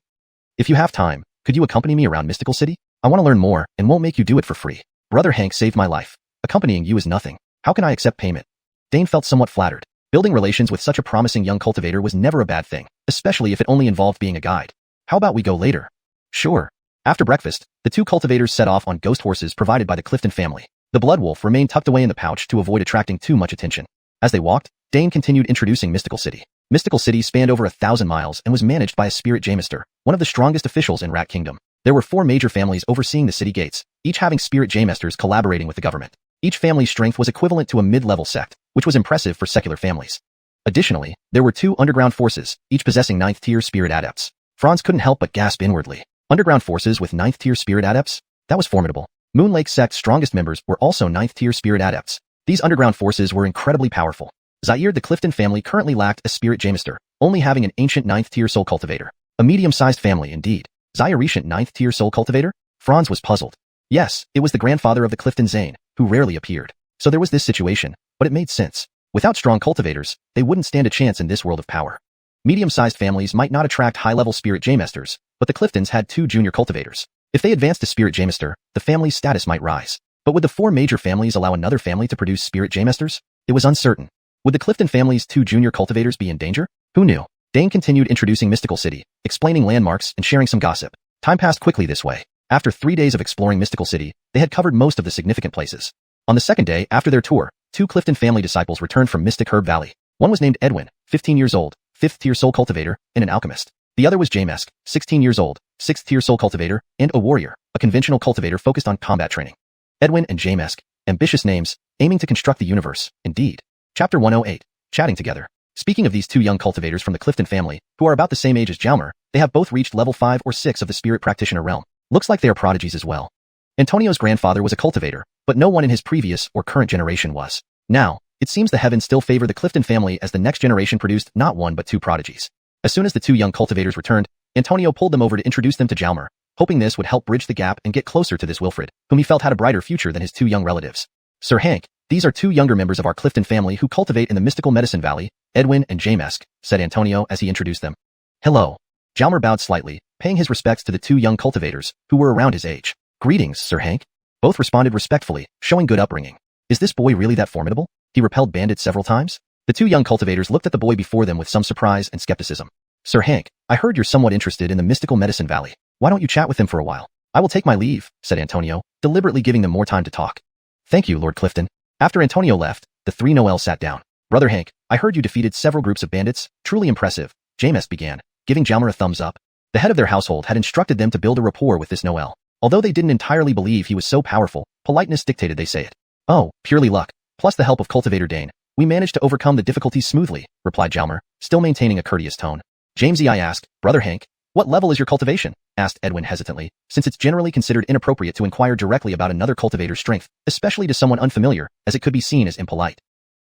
If you have time, could you accompany me around Mystical City? I want to learn more and won't make you do it for free. Brother Hank saved my life. Accompanying you is nothing. How can I accept payment? Dane felt somewhat flattered. Building relations with such a promising young cultivator was never a bad thing, especially if it only involved being a guide. How about we go later? Sure. After breakfast, the two cultivators set off on ghost horses provided by the Clifton family. The blood wolf remained tucked away in the pouch to avoid attracting too much attention. As they walked, Dane continued introducing Mystical City. Mystical City spanned over 1,000 miles and was managed by a spirit Jamester, one of the strongest officials in Rat Kingdom. There were 4 major families overseeing the city gates, each having spirit Jamesters collaborating with the government. Each family's strength was equivalent to a mid-level sect, which was impressive for secular families. Additionally, there were 2 underground forces, each possessing 9th-tier spirit adepts. Franz couldn't help but gasp inwardly. Underground forces with 9th-tier spirit adepts? That was formidable. Moon Lake sect's strongest members were also 9th-tier spirit adepts. These underground forces were incredibly powerful. Zaire the Clifton family currently lacked a spirit Jamester, only having an ancient 9th-tier soul cultivator. A medium-sized family indeed. Zyaretian 9th tier soul cultivator? Franz was puzzled. Yes, it was the grandfather of the Clifton Zane, who rarely appeared. So there was this situation, but it made sense. Without strong cultivators, they wouldn't stand a chance in this world of power. Medium-sized families might not attract high-level Spirit Jaemesters, but the Cliftons had 2 junior cultivators. If they advanced to Spirit Jaemester, the family's status might rise. But would the 4 major families allow another family to produce Spirit Jaemesters? It was uncertain. Would the Clifton family's 2 junior cultivators be in danger? Who knew? Dane continued introducing Mystical City, explaining landmarks and sharing some gossip. Time passed quickly this way. After 3 days of exploring Mystical City, they had covered most of the significant places. On the second day after their tour, 2 Clifton family disciples returned from Mystic Herb Valley. One was named Edwin, 15 years old, 5th tier soul cultivator, and an alchemist. The other was Jamesk, 16 years old, 6th tier soul cultivator, and a warrior, a conventional cultivator focused on combat training. Edwin and Jamesk, ambitious names, aiming to construct the universe, indeed. Chapter 108, Chatting Together. Speaking of these 2 young cultivators from the Clifton family, who are about the same age as Jalmer, they have both reached level 5 or 6 of the Spirit Practitioner realm. Looks like they are prodigies as well. Antonio's grandfather was a cultivator, but no one in his previous or current generation was. Now, it seems the heavens still favor the Clifton family as the next generation produced not 1 but 2 prodigies. As soon as the 2 young cultivators returned, Antonio pulled them over to introduce them to Jalmer, hoping this would help bridge the gap and get closer to this Wilfred, whom he felt had a brighter future than his 2 young relatives. Sir Hank, these are 2 younger members of our Clifton family who cultivate in the mystical medicine valley, Edwin and Jamesk, said Antonio as he introduced them. Hello. Jalmer bowed slightly, paying his respects to the 2 young cultivators, who were around his age. Greetings, Sir Hank. Both responded respectfully, showing good upbringing. Is this boy really that formidable? He repelled bandits several times? The 2 young cultivators looked at the boy before them with some surprise and skepticism. Sir Hank, I heard you're somewhat interested in the mystical medicine valley. Why don't you chat with him for a while? I will take my leave, said Antonio, deliberately giving them more time to talk. Thank you, Lord Clifton. After Antonio left, the 3 Noel sat down. Brother Hank, I heard you defeated several groups of bandits. Truly impressive, Jamesk began, giving Jalmer a thumbs up. The head of their household had instructed them to build a rapport with this Noel. Although they didn't entirely believe he was so powerful, politeness dictated they say it. Oh, purely luck, plus the help of Cultivator Dane. We managed to overcome the difficulties smoothly, replied Jalmer, still maintaining a courteous tone. Jamesy, I asked, Brother Hank, what level is your cultivation? Asked Edwin hesitantly, since it's generally considered inappropriate to inquire directly about another cultivator's strength, especially to someone unfamiliar, as it could be seen as impolite.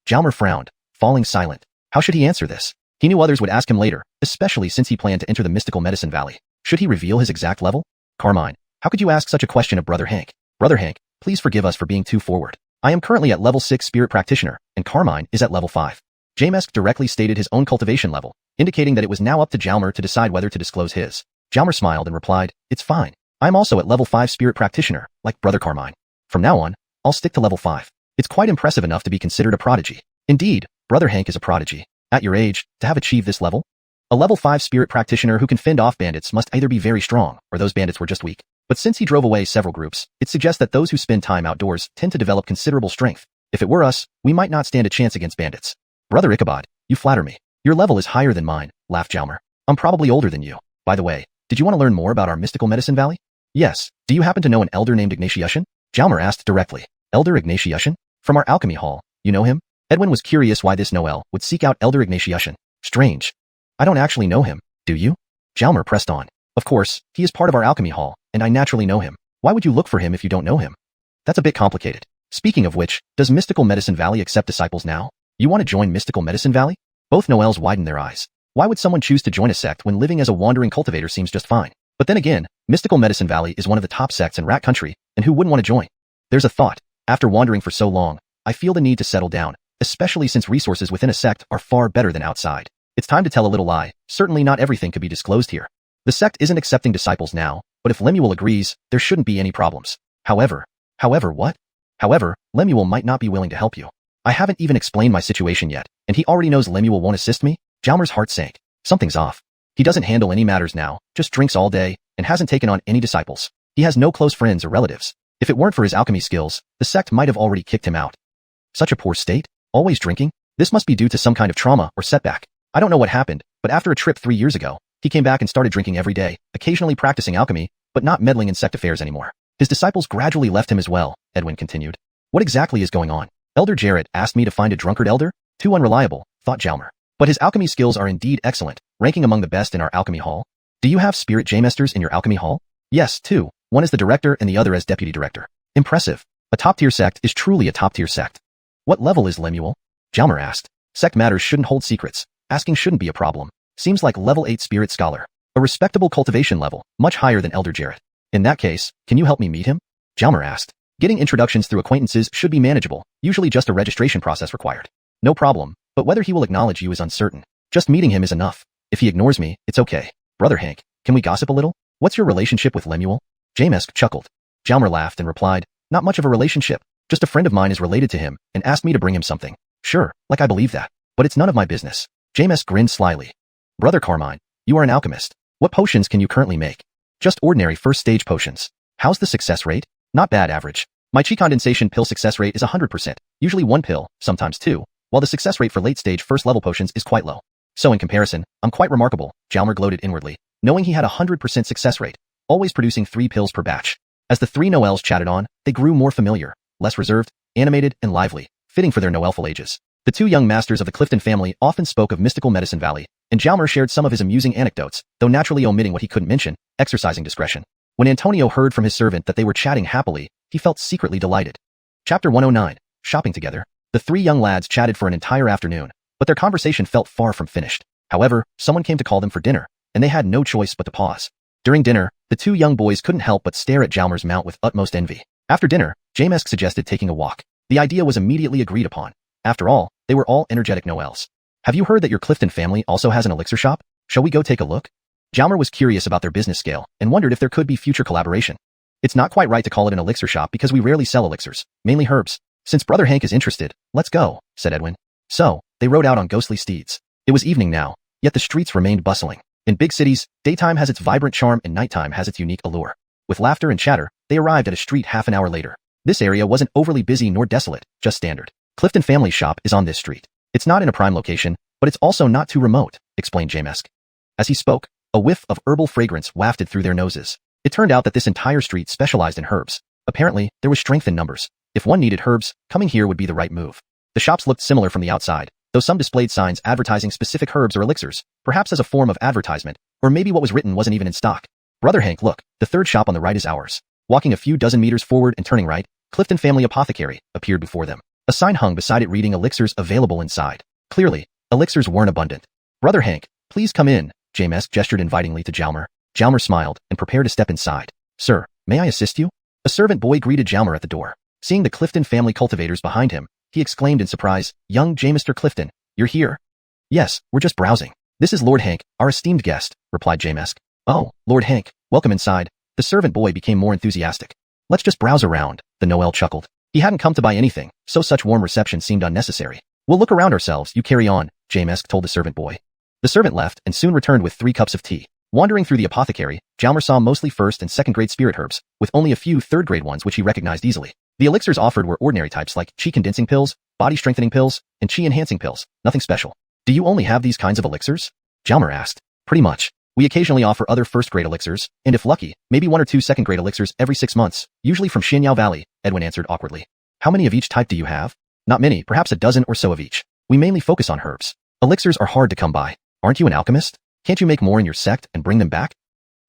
Jalmer frowned, falling silent. How should he answer this? He knew others would ask him later, especially since he planned to enter the mystical medicine valley. Should he reveal his exact level? Carmine, how could you ask such a question of Brother Hank? Brother Hank, please forgive us for being too forward. I am currently at level 6 Spirit Practitioner, and Carmine is at level 5. Jamesk directly stated his own cultivation level, indicating that it was now up to Jalmer to decide whether to disclose his. Jalmer smiled and replied, It's fine. I'm also at level 5 Spirit Practitioner, like Brother Carmine. From now on, I'll stick to level 5. It's quite impressive enough to be considered a prodigy. Indeed, Brother Hank is a prodigy. At your age, to have achieved this level? A level 5 Spirit Practitioner who can fend off bandits must either be very strong, or those bandits were just weak. But since he drove away several groups, it suggests that those who spend time outdoors tend to develop considerable strength. If it were us, we might not stand a chance against bandits. Brother Ichabod, you flatter me. Your level is higher than mine, laughed Jalmer. I'm probably older than you. By the way, did you want to learn more about our mystical medicine valley? Yes. Do you happen to know an elder named Ignatiushan? Jalmer asked directly. Elder Ignatiushan? From our alchemy hall, you know him? Edwin was curious why this Noel would seek out Elder Ignatiushan. Strange. I don't actually know him, do you? Jalmer pressed on. Of course, he is part of our alchemy hall, and I naturally know him. Why would you look for him if you don't know him? That's a bit complicated. Speaking of which, does Mystical Medicine Valley accept disciples now? You want to join Mystical Medicine Valley? Both Noels widened their eyes. Why would someone choose to join a sect when living as a wandering cultivator seems just fine? But then again, Mystical Medicine Valley is one of the top sects in Rat Country, and who wouldn't want to join? There's a thought. After wandering for so long, I feel the need to settle down, especially since resources within a sect are far better than outside. It's time to tell a little lie. Certainly not everything could be disclosed here. The sect isn't accepting disciples now, but if Lemuel agrees, there shouldn't be any problems. However, what? However, Lemuel might not be willing to help you. I haven't even explained my situation yet, and he already knows Lemuel won't assist me? Jalmer's heart sank. Something's off. He doesn't handle any matters now, just drinks all day, and hasn't taken on any disciples. He has no close friends or relatives. If it weren't for his alchemy skills, the sect might have already kicked him out. Such a poor state? Always drinking? This must be due to some kind of trauma or setback. I don't know what happened, but after a trip 3 years ago, he came back and started drinking every day, occasionally practicing alchemy, but not meddling in sect affairs anymore. His disciples gradually left him as well, Edwin continued. What exactly is going on? Elder Jarrett asked me to find a drunkard elder? Too unreliable, thought Jalmer. But his alchemy skills are indeed excellent, ranking among the best in our alchemy hall. Do you have spirit Jaemesters in your alchemy hall? Yes, 2. One is the director and the other as deputy director. Impressive. A top-tier sect is truly a top-tier sect. What level is Lemuel? Jalmer asked. Sect matters shouldn't hold secrets. Asking shouldn't be a problem. Seems like level 8 spirit scholar. A respectable cultivation level, much higher than Elder Jarrett. In that case, can you help me meet him? Jalmer asked. Getting introductions through acquaintances should be manageable, usually just a registration process required. No problem, but whether he will acknowledge you is uncertain. Just meeting him is enough. If he ignores me, it's okay. Brother Hank, can we gossip a little? What's your relationship with Lemuel? Jamesk chuckled. Jalmer laughed and replied, not much of a relationship. Just a friend of mine is related to him and asked me to bring him something. Sure, like I believe that. But it's none of my business. Jamesk grinned slyly. Brother Carmine, you are an alchemist. What potions can you currently make? Just ordinary first stage potions. How's the success rate? Not bad, average. My chi condensation pill success rate is 100%, usually 1 pill, sometimes 2, while the success rate for late stage first level potions is quite low. So in comparison, I'm quite remarkable, Jalmer gloated inwardly, knowing he had a 100% success rate, always producing 3 pills per batch. As the 3 Noels chatted on, they grew more familiar, less reserved, animated, and lively, fitting for their Noelful ages. The 2 young masters of the Clifton family often spoke of mystical Medicine Valley, and Jalmer shared some of his amusing anecdotes, though naturally omitting what he couldn't mention, exercising discretion. When Antonio heard from his servant that they were chatting happily, he felt secretly delighted. Chapter 109. Shopping together. The 3 young lads chatted for an entire afternoon, but their conversation felt far from finished. However, someone came to call them for dinner, and they had no choice but to pause. During dinner, the 2 young boys couldn't help but stare at Jalmer's mount with utmost envy. After dinner, Jamesk suggested taking a walk. The idea was immediately agreed upon. After all, they were all energetic Noels. Have you heard that your Clifton family also has an elixir shop? Shall we go take a look? Jalmer was curious about their business scale and wondered if there could be future collaboration. It's not quite right to call it an elixir shop because we rarely sell elixirs, mainly herbs. Since Brother Hank is interested, let's go, said Edwin. So, they rode out on ghostly steeds. It was evening now, yet the streets remained bustling. In big cities, daytime has its vibrant charm and nighttime has its unique allure. With laughter and chatter, they arrived at a street half an hour later. This area wasn't overly busy nor desolate, just standard. Clifton family's shop is on this street. It's not in a prime location, but it's also not too remote, explained Jamesk. As he spoke, a whiff of herbal fragrance wafted through their noses. It turned out that this entire street specialized in herbs. Apparently, there was strength in numbers. If one needed herbs, coming here would be the right move. The shops looked similar from the outside, though some displayed signs advertising specific herbs or elixirs, perhaps as a form of advertisement, or maybe what was written wasn't even in stock. Brother Hank, look, the 3rd shop on the right is ours. Walking a few dozen meters forward and turning right, Clifton Family Apothecary appeared before them. A sign hung beside it reading elixirs available inside. Clearly, elixirs weren't abundant. Brother Hank, please come in, Jamesk gestured invitingly to Jalmer. Jalmer smiled and prepared to step inside. Sir, may I assist you? A servant boy greeted Jalmer at the door. Seeing the Clifton family cultivators behind him, he exclaimed in surprise, young Jamester Clifton, you're here? Yes, we're just browsing. This is Lord Hank, our esteemed guest, replied Jamesk. Oh, Lord Hank, welcome inside. The servant boy became more enthusiastic. Let's just browse around, the Noel chuckled. He hadn't come to buy anything, so such warm reception seemed unnecessary. We'll look around ourselves, you carry on, Jamesk told the servant boy. The servant left and soon returned with 3 cups of tea. Wandering through the apothecary, Jalmer saw mostly 1st and 2nd grade spirit herbs, with only a few 3rd grade ones which he recognized easily. The elixirs offered were ordinary types like chi condensing pills, body strengthening pills, and chi enhancing pills, nothing special. Do you only have these kinds of elixirs? Jalmer asked. Pretty much. We occasionally offer other 1st grade elixirs, and if lucky, maybe 1 or 2 2nd grade elixirs every 6 months, usually from Xianyao Valley, Edwin answered awkwardly. How many of each type do you have? Not many, perhaps a dozen or so of each. We mainly focus on herbs. Elixirs are hard to come by. Aren't you an alchemist? Can't you make more in your sect and bring them back?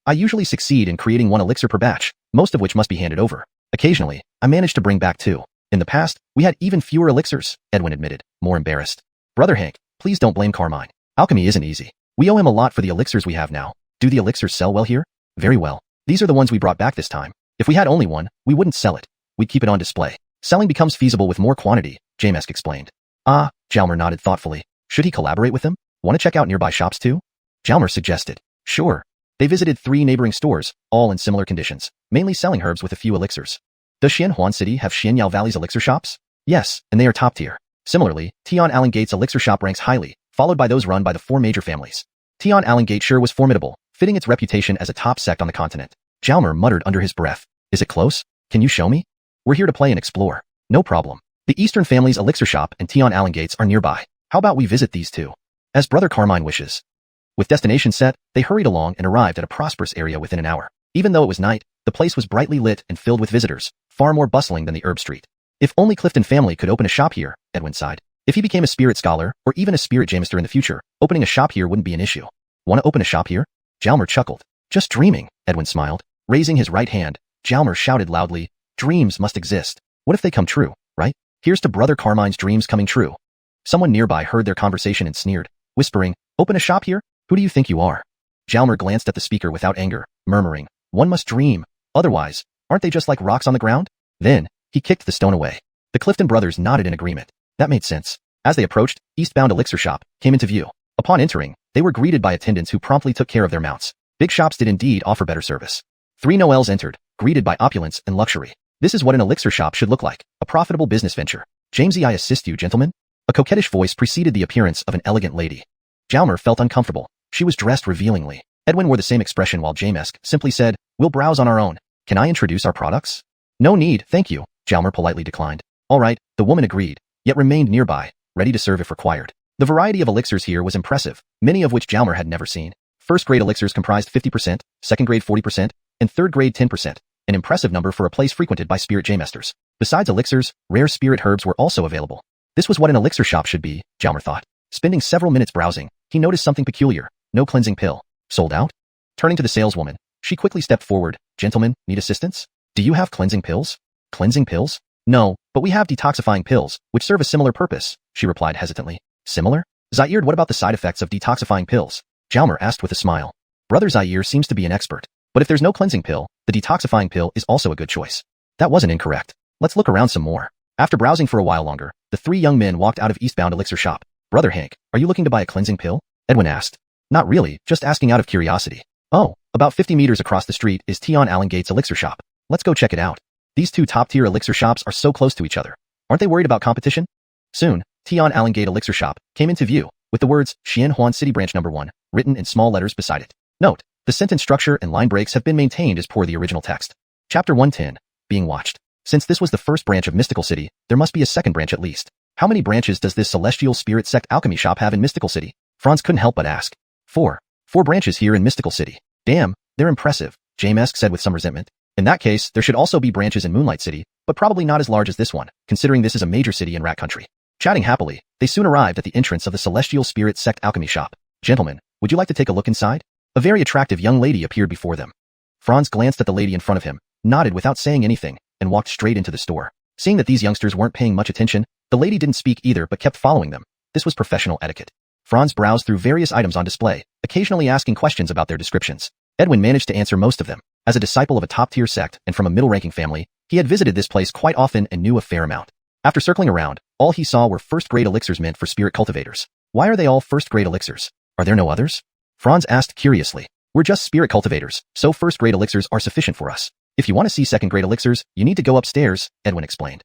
I usually succeed in creating 1 elixir per batch, most of which must be handed over. Occasionally, I manage to bring back 2. In the past, we had even fewer elixirs, Edwin admitted, more embarrassed. Brother Hank, please don't blame Carmine. Alchemy isn't easy. We owe him a lot for the elixirs we have now. Do the elixirs sell well here? Very well. These are the ones we brought back this time. If we had only one, we wouldn't sell it. We'd keep it on display. Selling becomes feasible with more quantity, Jamesk explained. Ah, Jalmer nodded thoughtfully. Should he collaborate with them? Want to check out nearby shops too? Jalmer suggested. Sure. They visited 3 neighboring stores, all in similar conditions, mainly selling herbs with a few elixirs. Does Xianhuan City have Xianyao Valley's elixir shops? Yes, and they are top tier. Similarly, Tian Allen Gate's elixir shop ranks highly, followed by those run by the 4 major families. Tian Allen Gate sure was formidable, fitting its reputation as a top sect on the continent. Jalmer muttered under his breath. Is it close? Can you show me? We're here to play and explore. No problem. The Eastern family's elixir shop and Tian Allen Gates are nearby. How about we visit these 2? As Brother Carmine wishes. With destination set, they hurried along and arrived at a prosperous area within an hour. Even though it was night, the place was brightly lit and filled with visitors, far more bustling than the herb street. If only Clifton family could open a shop here, Edwin sighed. If he became a spirit scholar, or even a spirit jamester in the future, opening a shop here wouldn't be an issue. Want to open a shop here? Jalmer chuckled. Just dreaming, Edwin smiled. Raising his right hand, Jalmer shouted loudly, dreams must exist. What if they come true, right? Here's to Brother Carmine's dreams coming true. Someone nearby heard their conversation and sneered, whispering, open a shop here? Who do you think you are? Jalmer glanced at the speaker without anger, murmuring, "One must dream. Otherwise, aren't they just like rocks on the ground?" Then, he kicked the stone away. The Clifton brothers nodded in agreement. That made sense. As they approached, Eastbound Elixir Shop came into view. Upon entering, they were greeted by attendants who promptly took care of their mounts. Big shops did indeed offer better service. 3 Noels entered, greeted by opulence and luxury. This is what an elixir shop should look like, a profitable business venture. "Jamesy, I assist you, gentlemen?" A coquettish voice preceded the appearance of an elegant lady. Jalmer felt uncomfortable. She was dressed revealingly. Edwin wore the same expression while Jamesk simply said, "We'll browse on our own. Can I introduce our products?" "No need, thank you," Jalmer politely declined. "All right," the woman agreed, yet remained nearby, ready to serve if required. The variety of elixirs here was impressive, many of which Jalmer had never seen. First-grade elixirs comprised 50%, second-grade 40%, and third-grade 10%, an impressive number for a place frequented by spirit Jamesters. Besides elixirs, rare spirit herbs were also available. This was what an elixir shop should be, Jalmer thought. Spending several minutes browsing, he noticed something peculiar. No cleansing pill. Sold out? Turning to the saleswoman, she quickly stepped forward. "Gentlemen, need assistance? Do you have cleansing pills?" "Cleansing pills? No, but we have detoxifying pills, which serve a similar purpose," she replied hesitantly. "Similar? Zaire, what about the side effects of detoxifying pills?" Jalmer asked with a smile. Brother Zaire seems to be an expert. But if there's no cleansing pill, the detoxifying pill is also a good choice. That wasn't incorrect. Let's look around some more. After browsing for a while longer, the 3 young men walked out of Eastbound Elixir Shop. "Brother Hank, are you looking to buy a cleansing pill?" Edwin asked. "Not really, just asking out of curiosity." "Oh, about 50 meters across the street is Tion Allen Gates Elixir Shop. Let's go check it out." These 2 top-tier elixir shops are so close to each other. Aren't they worried about competition? Soon, Tion Allen Gate Elixir Shop came into view, with the words Xian Huan City Branch No. 1 written in small letters beside it. Note, the sentence structure and line breaks have been maintained as per the original text. Chapter 110, Being Watched. Since this was the first branch of Mystical City, there must be a second branch at least. How many branches does this celestial spirit sect alchemy shop have in Mystical City? Franz couldn't help but ask. 4. 4 branches here in Mystical City. Damn, they're impressive, Jamesk said with some resentment. In that case, there should also be branches in Moonlight City, but probably not as large as this one, considering this is a major city in Rat Country. Chatting happily, they soon arrived at the entrance of the celestial spirit sect alchemy shop. "Gentlemen, would you like to take a look inside?" A very attractive young lady appeared before them. Franz glanced at the lady in front of him, nodded without saying anything, and walked straight into the store. Seeing that these youngsters weren't paying much attention, the lady didn't speak either but kept following them. This was professional etiquette. Franz browsed through various items on display, occasionally asking questions about their descriptions. Edwin managed to answer most of them. As a disciple of a top-tier sect and from a middle-ranking family, he had visited this place quite often and knew a fair amount. After circling around, all he saw were first-grade elixirs meant for spirit cultivators. Why are they all first-grade elixirs? Are there no others? Franz asked curiously. "We're just spirit cultivators, so first-grade elixirs are sufficient for us. If you want to see second-grade elixirs, you need to go upstairs," Edwin explained.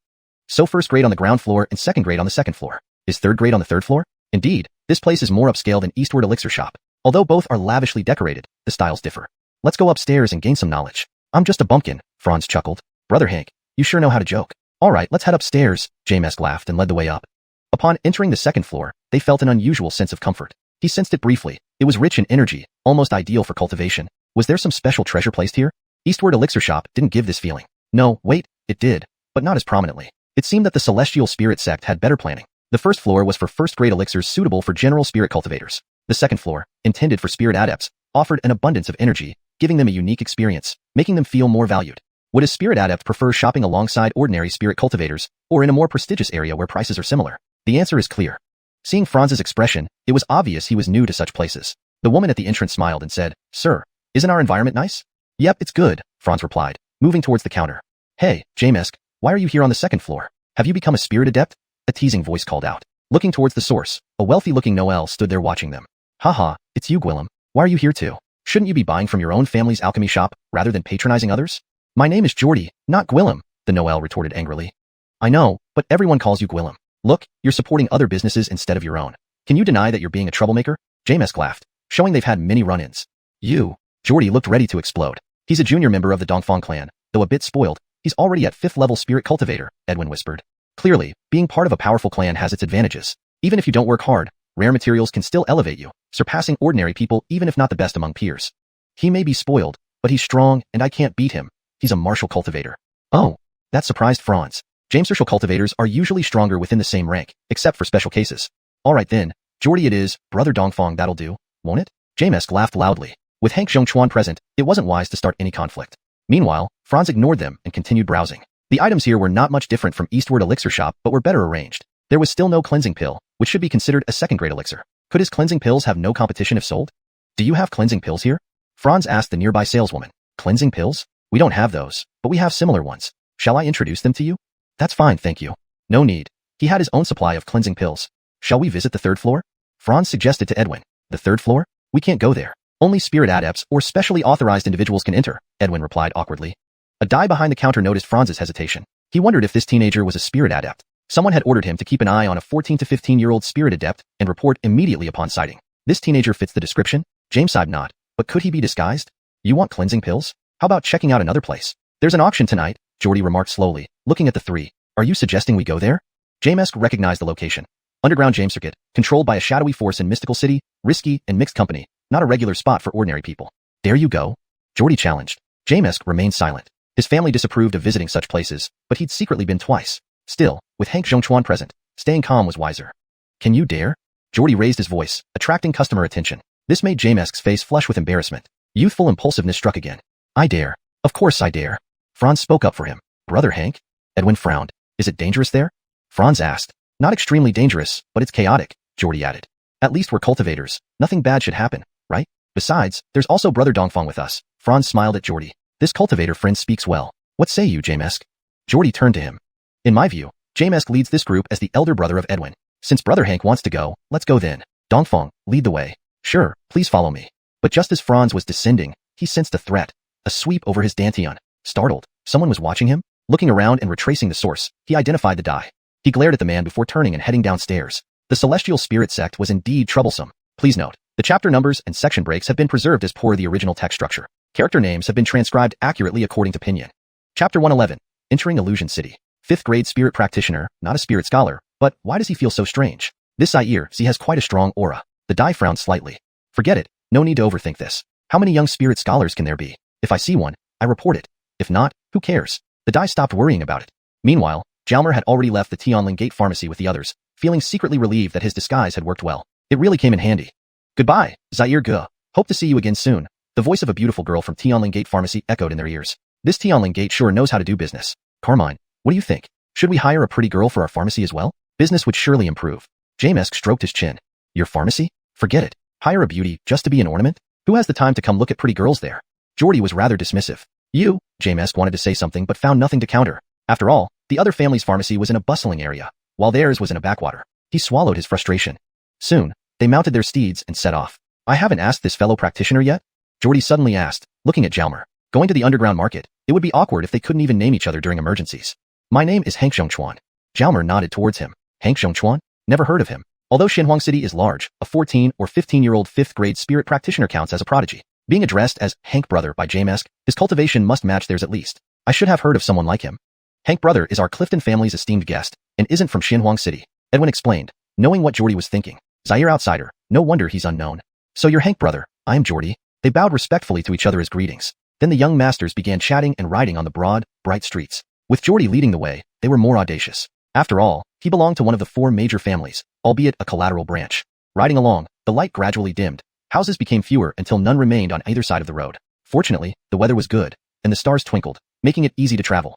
"So first-grade on the ground floor and second-grade on the second floor. Is third-grade on the third floor?" Indeed, this place is more upscale than Eastward Elixir Shop. Although both are lavishly decorated, the styles differ. "Let's go upstairs and gain some knowledge." "I'm just a bumpkin," Franz chuckled. "Brother Hank, you sure know how to joke." "All right, let's head upstairs," Jamesk laughed and led the way up. Upon entering the second floor, they felt an unusual sense of comfort. He sensed it briefly. It was rich in energy, almost ideal for cultivation. Was there some special treasure placed here? Eastward Elixir Shop didn't give this feeling. No, wait, it did, but not as prominently. It seemed that the Celestial Spirit sect had better planning. The first floor was for first-grade elixirs suitable for general spirit cultivators. The second floor, intended for spirit adepts, offered an abundance of energy, giving them a unique experience, making them feel more valued. Would a spirit adept prefer shopping alongside ordinary spirit cultivators, or in a more prestigious area where prices are similar? The answer is clear. Seeing Franz's expression, it was obvious he was new to such places. The woman at the entrance smiled and said, "Sir, isn't our environment nice?" "Yep, it's good," Franz replied, moving towards the counter. "Hey, Jamesk, why are you here on the second floor? Have you become a spirit adept?" A teasing voice called out. Looking towards the source, a wealthy-looking Noel stood there watching them. "Haha, it's you, Gwillem. Why are you here too? Shouldn't you be buying from your own family's alchemy shop, rather than patronizing others?" "My name is Geordie, not Gwillem," the Noel retorted angrily. "I know, but everyone calls you Gwillem. Look, you're supporting other businesses instead of your own. Can you deny that you're being a troublemaker?" Jamesk laughed, showing they've had many run-ins. "You." Geordie looked ready to explode. "He's a junior member of the Dongfang clan, though a bit spoiled. He's already at 5th-level spirit cultivator," Edwin whispered. Clearly, being part of a powerful clan has its advantages. Even if you don't work hard, rare materials can still elevate you, surpassing ordinary people even if not the best among peers. "He may be spoiled, but he's strong and I can't beat him. He's a martial cultivator." "Oh." That surprised Franz. Jamesartial cultivators are usually stronger within the same rank, except for special cases. "Alright then, Geordie it is, Brother Dongfang, that'll do, won't it?" Jamesk laughed loudly. With Hank Zhongchuan present, it wasn't wise to start any conflict. Meanwhile, Franz ignored them and continued browsing. The items here were not much different from Eastward Elixir Shop but were better arranged. There was still no cleansing pill, which should be considered a second-grade elixir. Could his cleansing pills have no competition if sold? Do you have cleansing pills here? Franz asked the nearby saleswoman. Cleansing pills? We don't have those, but we have similar ones. Shall I introduce them to you? That's fine, thank you. No need. He had his own supply of cleansing pills. Shall we visit the third floor? Franz suggested to Edwin. The third floor? We can't go there. Only spirit adepts or specially authorized individuals can enter, Edwin replied awkwardly. A guy behind the counter noticed Franz's hesitation. He wondered if this teenager was a spirit adept. Someone had ordered him to keep an eye on a 14 to 15-year-old spirit adept and report immediately upon sighting. This teenager fits the description? James sighed not. But could he be disguised? You want cleansing pills? How about checking out another place? There's an auction tonight, Geordie remarked slowly, looking at the three. Are you suggesting we go there? James recognized the location. Underground James Circuit, controlled by a shadowy force in Mystical City, risky and mixed company, not a regular spot for ordinary people. Dare you go? Geordie challenged. James remained silent. His family disapproved of visiting such places, but he'd secretly been twice. Still, with Hank Zhongchuan present, staying calm was wiser. Can you dare? Geordie raised his voice, attracting customer attention. This made James's face flush with embarrassment. Youthful impulsiveness struck again. I dare. Of course I dare. Franz spoke up for him. Brother Hank? Edwin frowned. Is it dangerous there? Franz asked. Not extremely dangerous, but it's chaotic, Geordie added. At least we're cultivators. Nothing bad should happen, right? Besides, there's also Brother Dongfang with us. Franz smiled at Geordie. This cultivator friend speaks well. What say you, James? Geordie turned to him. In my view, James leads this group as the elder brother of Edwin. Since Brother Hank wants to go, let's go then. Dongfang, lead the way. Sure, please follow me. But just as Franz was descending, he sensed a threat. A sweep over his dantian. Startled, someone was watching him? Looking around and retracing the source, he identified the die. He glared at the man before turning and heading downstairs. The Celestial Spirit sect was indeed troublesome. Please note, the chapter numbers and section breaks have been preserved as per the original text structure. Character names have been transcribed accurately according to Pinyin. Chapter 111, Entering Illusion City. 5th grade spirit practitioner, not a spirit scholar, but why does he feel so strange? This EATER has quite a strong aura. The die frowned slightly. Forget it, no need to overthink this. How many young spirit scholars can there be? If I see one, I report it. If not, who cares? The die stopped worrying about it. Meanwhile, Jalmer had already left the Tianling Gate Pharmacy with the others, feeling secretly relieved that his disguise had worked well. It really came in handy. Goodbye, Zaire Ge. Hope to see you again soon. The voice of a beautiful girl from Tianling Gate Pharmacy echoed in their ears. This Tianling Gate sure knows how to do business. Carmine, what do you think? Should we hire a pretty girl for our pharmacy as well? Business would surely improve. James stroked his chin. Your pharmacy? Forget it. Hire a beauty just to be an ornament? Who has the time to come look at pretty girls there? Geordie was rather dismissive. You, James wanted to say something but found nothing to counter. After all, the other family's pharmacy was in a bustling area, while theirs was in a backwater. He swallowed his frustration. Soon, they mounted their steeds and set off. I haven't asked this fellow practitioner yet? Geordie suddenly asked, looking at Jalmer. Going to the underground market, it would be awkward if they couldn't even name each other during emergencies. My name is Hank Zhongchuan. Jalmer nodded towards him. Hank Zhongchuan? Never heard of him. Although Xinhuang City is large, a 14 or 15-year-old 5th grade spirit practitioner counts as a prodigy. Being addressed as Hank Brother by James, his cultivation must match theirs at least. I should have heard of someone like him. Hank Brother is our Clifton family's esteemed guest, and isn't from Xinhuang City, Edwin explained, knowing what Geordie was thinking. Zaire outsider, no wonder he's unknown. So you're Hank Brother, I am Geordie. They bowed respectfully to each other as greetings. Then the young masters began chatting and riding on the broad, bright streets. With Geordie leading the way, they were more audacious. After all, he belonged to one of the 4 major families, albeit a collateral branch. Riding along, the light gradually dimmed. Houses became fewer until none remained on either side of the road. Fortunately, the weather was good, and the stars twinkled, making it easy to travel.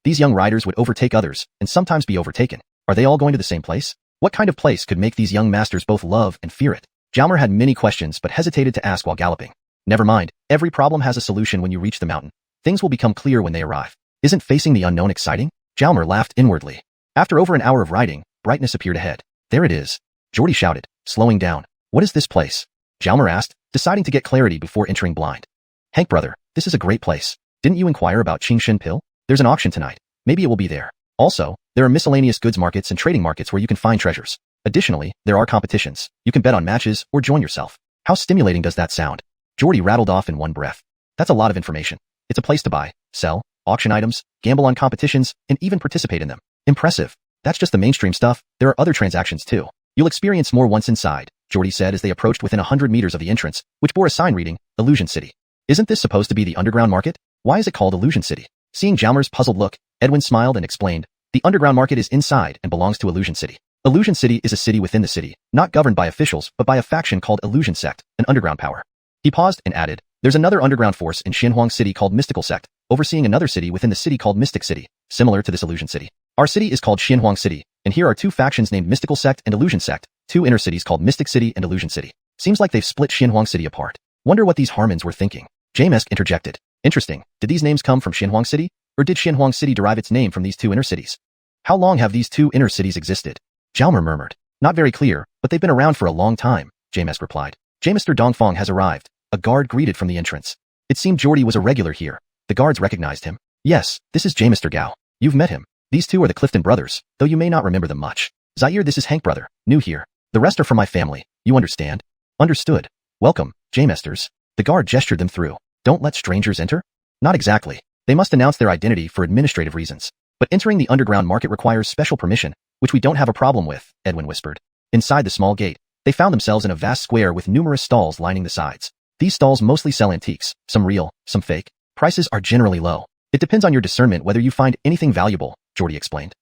These young riders would overtake others, and sometimes be overtaken. Are they all going to the same place? What kind of place could make these young masters both love and fear it? Jalmer had many questions but hesitated to ask while galloping. Never mind, every problem has a solution when you reach the mountain. Things will become clear when they arrive. Isn't facing the unknown exciting? Jalmer laughed inwardly. After over an hour of riding, brightness appeared ahead. There it is. Geordie shouted, slowing down. What is this place? Jalmer asked, deciding to get clarity before entering blind. Hank Brother, this is a great place. Didn't you inquire about Qingshen Pill? There's an auction tonight. Maybe it will be there. Also, there are miscellaneous goods markets and trading markets where you can find treasures. Additionally, there are competitions. You can bet on matches or join yourself. How stimulating does that sound? Geordie rattled off in one breath. That's a lot of information. It's a place to buy, sell, auction items, gamble on competitions, and even participate in them. Impressive. That's just the mainstream stuff. There are other transactions too. You'll experience more once inside, Geordie said as they approached within 100 meters of the entrance, which bore a sign reading, Illusion City. Isn't this supposed to be the underground market? Why is it called Illusion City? Seeing Jalmer's puzzled look, Edwin smiled and explained, the underground market is inside and belongs to Illusion City. Illusion City is a city within the city, not governed by officials but by a faction called Illusion Sect, an underground power. He paused and added, there's another underground force in Xinhuang City called Mystical Sect, overseeing another city within the city called Mystic City, similar to this Illusion City. Our city is called Xinhuang City, and here are 2 factions named Mystical Sect and Illusion Sect, 2 inner cities called Mystic City and Illusion City. Seems like they've split Xinhuang City apart. Wonder what these Harmons were thinking. Jamesk interjected. Interesting. Did these names come from Xinhuang City? Or did Xinhuang City derive its name from these two inner cities? How long have these two inner cities existed? Jalmer murmured. Not very clear, but they've been around for a long time, Jamesk replied. Jamester Dongfang has arrived. A guard greeted from the entrance. It seemed Geordie was a regular here. The guards recognized him. Yes, this is Jamester Gao. You've met him. These two are the Clifton brothers, though you may not remember them much. Zaire, this is Hank brother, new here. The rest are from my family, you understand? Understood. Welcome, Jamesters. The guard gestured them through. Don't let strangers enter? Not exactly. They must announce their identity for administrative reasons. But entering the underground market requires special permission, which we don't have a problem with, Edwin whispered. Inside the small gate, they found themselves in a vast square with numerous stalls lining the sides. These stalls mostly sell antiques, some real, some fake. Prices are generally low. It depends on your discernment whether you find anything valuable, Geordie explained.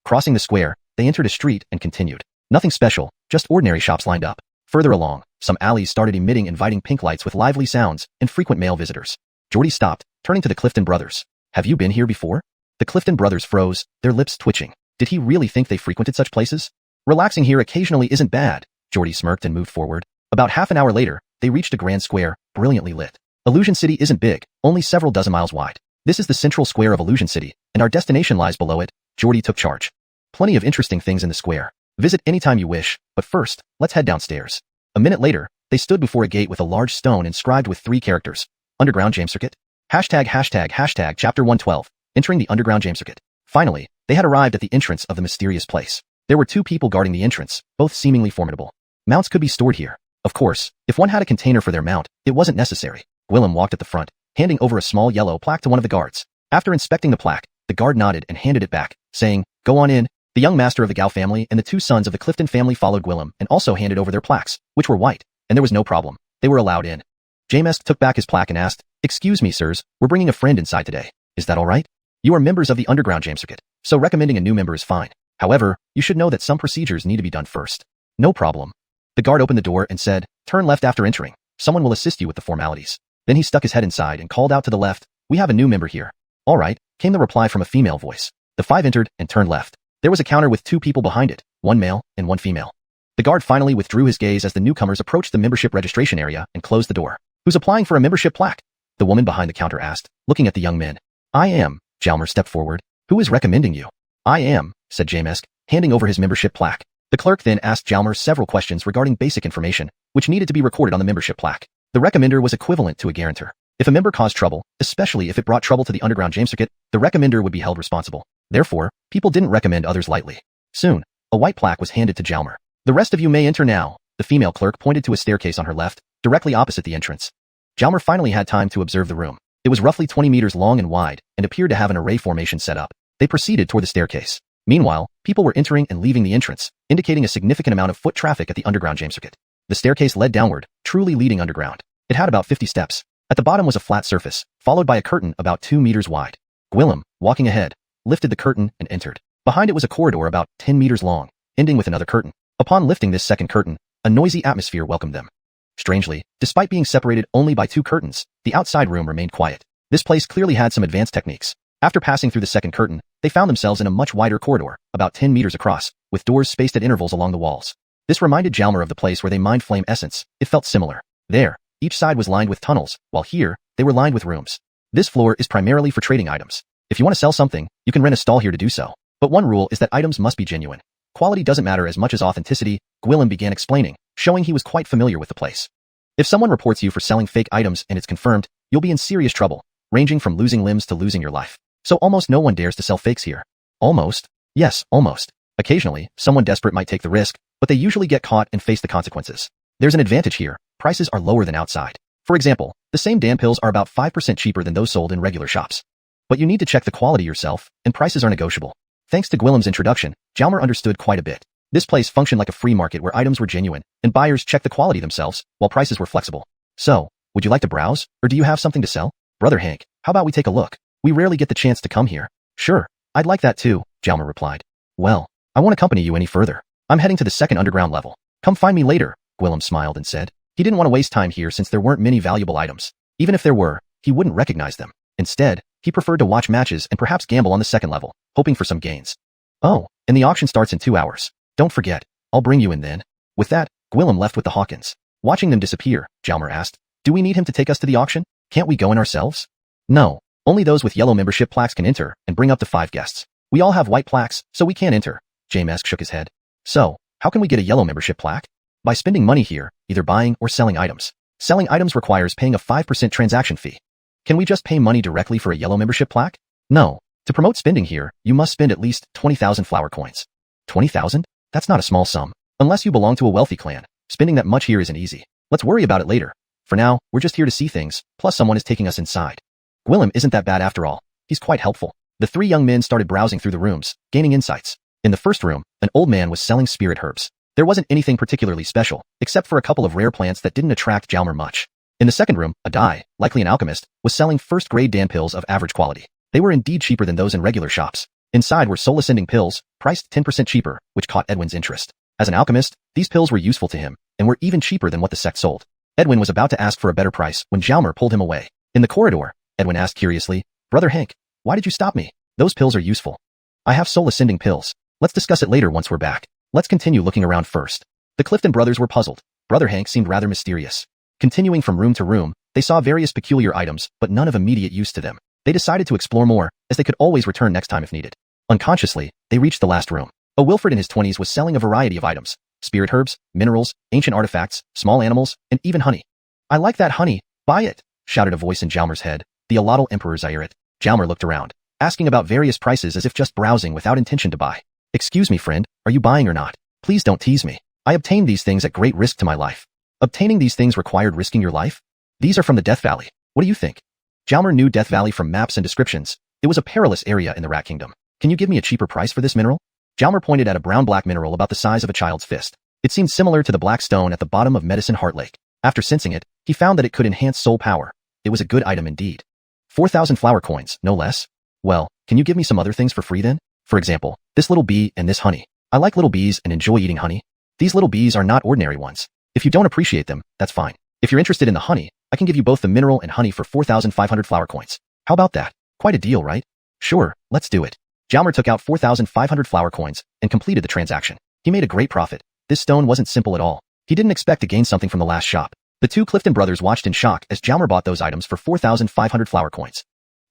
Crossing the square, they entered a street and continued. Nothing special, just ordinary shops lined up. Further along, some alleys started emitting inviting pink lights with lively sounds and frequent male visitors. Geordie stopped, turning to the Clifton brothers. Have you been here before? The Clifton brothers froze, their lips twitching. Did he really think they frequented such places? Relaxing here occasionally isn't bad, Geordie smirked and moved forward. About half an hour later, they reached a grand square, brilliantly lit. Illusion City isn't big, only several dozen miles wide. This is the central square of Illusion City, and our destination lies below it. Geordie took charge. Plenty of interesting things in the square. Visit anytime you wish, but first, let's head downstairs. A minute later, they stood before a gate with a large stone inscribed with 3 characters. Underground James Circuit? ###Chapter 112. Entering the Underground James Circuit. Finally, they had arrived at the entrance of the mysterious place. There were 2 people guarding the entrance, both seemingly formidable. Mounts could be stored here. Of course, if one had a container for their mount, it wasn't necessary. Gwillem walked at the front, handing over a small yellow plaque to one of the guards. After inspecting the plaque, the guard nodded and handed it back, saying, "Go on in." The young master of the Gao family and the 2 sons of the Clifton family followed Gwillem and also handed over their plaques, which were white, and there was no problem. They were allowed in. Jamesk took back his plaque and asked, "Excuse me, sirs, we're bringing a friend inside today. Is that all right? You are members of the Underground James Circuit, so recommending a new member is fine. However, you should know that some procedures need to be done first." "No problem." The guard opened the door and said, "Turn left after entering. Someone will assist you with the formalities." Then he stuck his head inside and called out to the left, "We have a new member here." "All right," came the reply from a female voice. The 5 entered and turned left. There was a counter with 2 people behind it, 1 male and 1 female. The guard finally withdrew his gaze as the newcomers approached the membership registration area and closed the door. "Who's applying for a membership plaque?" the woman behind the counter asked, looking at the young men. "I am." Jalmer stepped forward. "Who is recommending you?" "I am," said Jamesk, handing over his membership plaque. The clerk then asked Jalmer several questions regarding basic information, which needed to be recorded on the membership plaque. The recommender was equivalent to a guarantor. If a member caused trouble, especially if it brought trouble to the Underground James Circuit, the recommender would be held responsible. Therefore, people didn't recommend others lightly. Soon, a white plaque was handed to Jalmer. "The rest of you may enter now." The female clerk pointed to a staircase on her left, directly opposite the entrance. Jalmer finally had time to observe the room. It was roughly 20 meters long and wide, and appeared to have an array formation set up. They proceeded toward the staircase. Meanwhile, people were entering and leaving the entrance, indicating a significant amount of foot traffic at the Underground James Circuit. The staircase led downward, truly leading underground. It had about 50 steps. At the bottom was a flat surface, followed by a curtain about 2 meters wide. Gwillem, walking ahead, lifted the curtain and entered. Behind it was a corridor about 10 meters long, ending with another curtain. Upon lifting this second curtain, a noisy atmosphere welcomed them. Strangely, despite being separated only by 2 curtains, the outside room remained quiet. This place clearly had some advanced techniques. After passing through the second curtain, they found themselves in a much wider corridor, about 10 meters across, with doors spaced at intervals along the walls. This reminded Jalmer of the place where they mined flame essence. It felt similar. There, each side was lined with tunnels, while here, they were lined with rooms. This floor is primarily for trading items. If you want to sell something, you can rent a stall here to do so. But one rule is that items must be genuine. Quality doesn't matter as much as authenticity, Gwillem began explaining, showing he was quite familiar with the place. If someone reports you for selling fake items and it's confirmed, you'll be in serious trouble, ranging from losing limbs to losing your life. So almost no one dares to sell fakes here. Almost? Yes, almost. Occasionally, someone desperate might take the risk, but they usually get caught and face the consequences. There's an advantage here. Prices are lower than outside. For example, the same Dan pills are about 5% cheaper than those sold in regular shops. But you need to check the quality yourself, and prices are negotiable. Thanks to Gwillem's introduction, Jalmer understood quite a bit. This place functioned like a free market where items were genuine, and buyers checked the quality themselves, while prices were flexible. "So, would you like to browse, or do you have something to sell?" "Brother Hank, how about we take a look? We rarely get the chance to come here." "Sure, I'd like that too," Jalmer replied. "Well, I won't accompany you any further. I'm heading to the second underground level. Come find me later," Gwillem smiled and said. He didn't want to waste time here since there weren't many valuable items. Even if there were, he wouldn't recognize them. Instead, he preferred to watch matches and perhaps gamble on the second level, hoping for some gains. "Oh, and the auction starts in 2 hours. Don't forget, I'll bring you in then." With that, Gwillem left with the Hawkins. Watching them disappear, Jalmer asked, do we need him to take us to the auction? Can't we go in ourselves? No. Only those with yellow membership plaques can enter and bring up to 5 guests. We all have white plaques, so we can't enter. Jamesk shook his head. So, how can we get a yellow membership plaque? By spending money here, either buying or selling items. Selling items requires paying a 5% transaction fee. Can we just pay money directly for a yellow membership plaque? No. To promote spending here, you must spend at least 20,000 flower coins. 20,000? That's not a small sum. Unless you belong to a wealthy clan, spending that much here isn't easy. Let's worry about it later. For now, we're just here to see things, plus someone is taking us inside. Gwillem isn't that bad after all. He's quite helpful. The 3 young men started browsing through the rooms, gaining insights. In the first room, an old man was selling spirit herbs. There wasn't anything particularly special, except for a couple of rare plants that didn't attract Jalmer much. In the second room, a dye, likely an alchemist, was selling first-grade Dan pills of average quality. They were indeed cheaper than those in regular shops. Inside were soul-ascending pills, priced 10% cheaper, which caught Edwin's interest. As an alchemist, these pills were useful to him, and were even cheaper than what the sect sold. Edwin was about to ask for a better price when Jalmer pulled him away. In the corridor, Edwin asked curiously, Brother Hank, why did you stop me? Those pills are useful. I have soul-ascending pills. Let's discuss it later once we're back. Let's continue looking around first. The Clifton brothers were puzzled. Brother Hank seemed rather mysterious. Continuing from room to room, they saw various peculiar items, but none of immediate use to them. They decided to explore more, as they could always return next time if needed. Unconsciously, they reached the last room. A Wilfred in his 20s was selling a variety of items. Spirit herbs, minerals, ancient artifacts, small animals, and even honey. I like that honey. Buy it, shouted a voice in Jalmer's head. The Allotl Emperor Zairit. Jalmer looked around, asking about various prices as if just browsing without intention to buy. Excuse me, friend, are you buying or not? Please don't tease me. I obtained these things at great risk to my life. Obtaining these things required risking your life? These are from the Death Valley. What do you think? Jalmer knew Death Valley from maps and descriptions. It was a perilous area in the Rat Kingdom. Can you give me a cheaper price for this mineral? Jalmer pointed at a brown-black mineral about the size of a child's fist. It seemed similar to the black stone at the bottom of Medicine Heart Lake. After sensing it, he found that it could enhance soul power. It was a good item indeed. 4,000 flower coins, no less. Well, can you give me some other things for free then? For example, this little bee and this honey. I like little bees and enjoy eating honey. These little bees are not ordinary ones. If you don't appreciate them, that's fine. If you're interested in the honey, I can give you both the mineral and honey for 4,500 flower coins. How about that? Quite a deal, right? Sure, let's do it. Jalmer took out 4,500 flower coins and completed the transaction. He made a great profit. This stone wasn't simple at all. He didn't expect to gain something from the last shop. The 2 Clifton brothers watched in shock as Jalmer bought those items for 4,500 flower coins.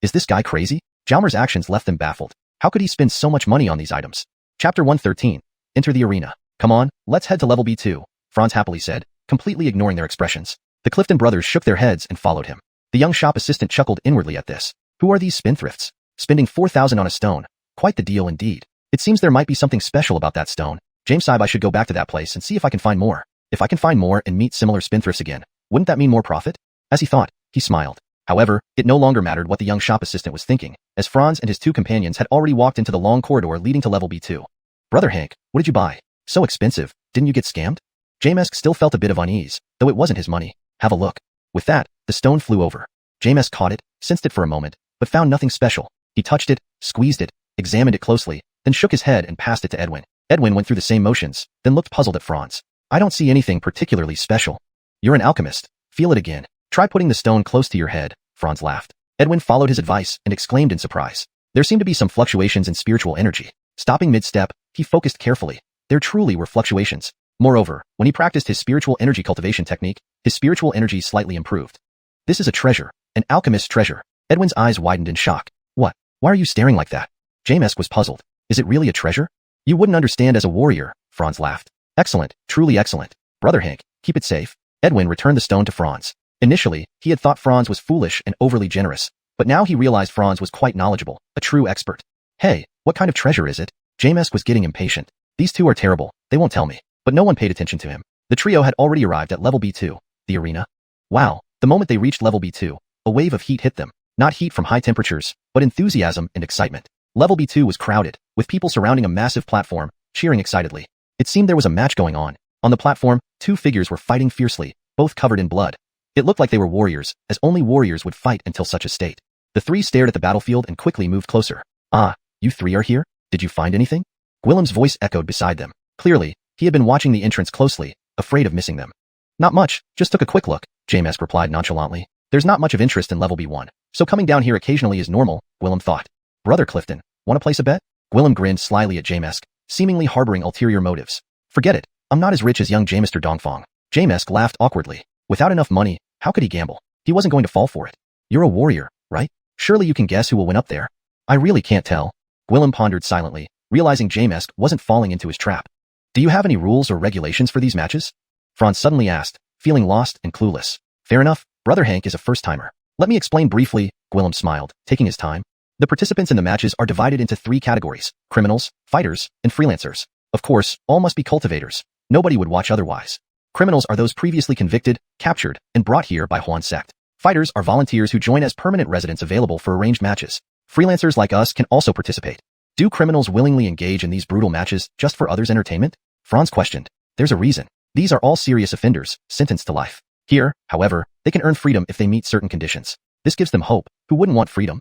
Is this guy crazy? Jalmer's actions left them baffled. How could he spend so much money on these items? Chapter 113. Enter the arena. Come on, let's head to level B2, Franz happily said, completely ignoring their expressions. The Clifton brothers shook their heads and followed him. The young shop assistant chuckled inwardly at this. Who are these spendthrifts? Spending 4,000 on a stone. Quite the deal indeed. It seems there might be something special about that stone. James I should go back to that place and see if I can find more. If I can find more and meet similar spendthrifts again, wouldn't that mean more profit? As he thought, he smiled. However, it no longer mattered what the young shop assistant was thinking, as Franz and his 2 companions had already walked into the long corridor leading to level B2. Brother Hank, what did you buy? So expensive, didn't you get scammed? Jamesk still felt a bit of unease, though it wasn't his money. Have a look. With that, the stone flew over. Jamesk caught it, sensed it for a moment, but found nothing special. He touched it, squeezed it, examined it closely, then shook his head and passed it to Edwin. Edwin went through the same motions, then looked puzzled at Franz. I don't see anything particularly special. You're an alchemist. Feel it again. Try putting the stone close to your head, Franz laughed. Edwin followed his advice and exclaimed in surprise. There seemed to be some fluctuations in spiritual energy. Stopping mid-step, he focused carefully. There truly were fluctuations. Moreover, when he practiced his spiritual energy cultivation technique, his spiritual energy slightly improved. This is a treasure, an alchemist's treasure. Edwin's eyes widened in shock. What? Why are you staring like that? Jamesk was puzzled. Is it really a treasure? You wouldn't understand as a warrior, Franz laughed. Excellent, truly excellent. Brother Hank, keep it safe. Edwin returned the stone to Franz. Initially, he had thought Franz was foolish and overly generous, but now he realized Franz was quite knowledgeable, a true expert. Hey, what kind of treasure is it? Jamesk was getting impatient. These 2 are terrible, they won't tell me. But no one paid attention to him. The trio had already arrived at level B2, the arena. Wow, the moment they reached level B2, a wave of heat hit them. Not heat from high temperatures, but enthusiasm and excitement. Level B2 was crowded, with people surrounding a massive platform, cheering excitedly. It seemed there was a match going on. On the platform, 2 figures were fighting fiercely, both covered in blood. It looked like they were warriors, as only warriors would fight until such a state. The 3 stared at the battlefield and quickly moved closer. Ah, you 3 are here? Did you find anything? Gwillem's voice echoed beside them. Clearly, he had been watching the entrance closely, afraid of missing them. Not much, just took a quick look, Jamesk replied nonchalantly. There's not much of interest in level B1, so coming down here occasionally is normal, Gwillem thought. Brother Clifton, want to place a bet? Gwillem grinned slyly at Jamesk, seemingly harboring ulterior motives. Forget it, I'm not as rich as young Jamester Dongfong. Jamesk laughed awkwardly. Without enough money, how could he gamble? He wasn't going to fall for it. You're a warrior, right? Surely you can guess who will win up there. I really can't tell. Gwillem pondered silently, realizing Jamesk wasn't falling into his trap. Do you have any rules or regulations for these matches? Franz suddenly asked, feeling lost and clueless. Fair enough, Brother Hank is a first-timer. Let me explain briefly, Gwillem smiled, taking his time. The participants in the matches are divided into 3 categories: criminals, fighters, and freelancers. Of course, all must be cultivators. Nobody would watch otherwise. Criminals are those previously convicted, captured, and brought here by Huan's sect. Fighters are volunteers who join as permanent residents available for arranged matches. Freelancers like us can also participate. Do criminals willingly engage in these brutal matches just for others' entertainment? Franz questioned. There's a reason. These are all serious offenders, sentenced to life. Here, however, they can earn freedom if they meet certain conditions. This gives them hope. Who wouldn't want freedom?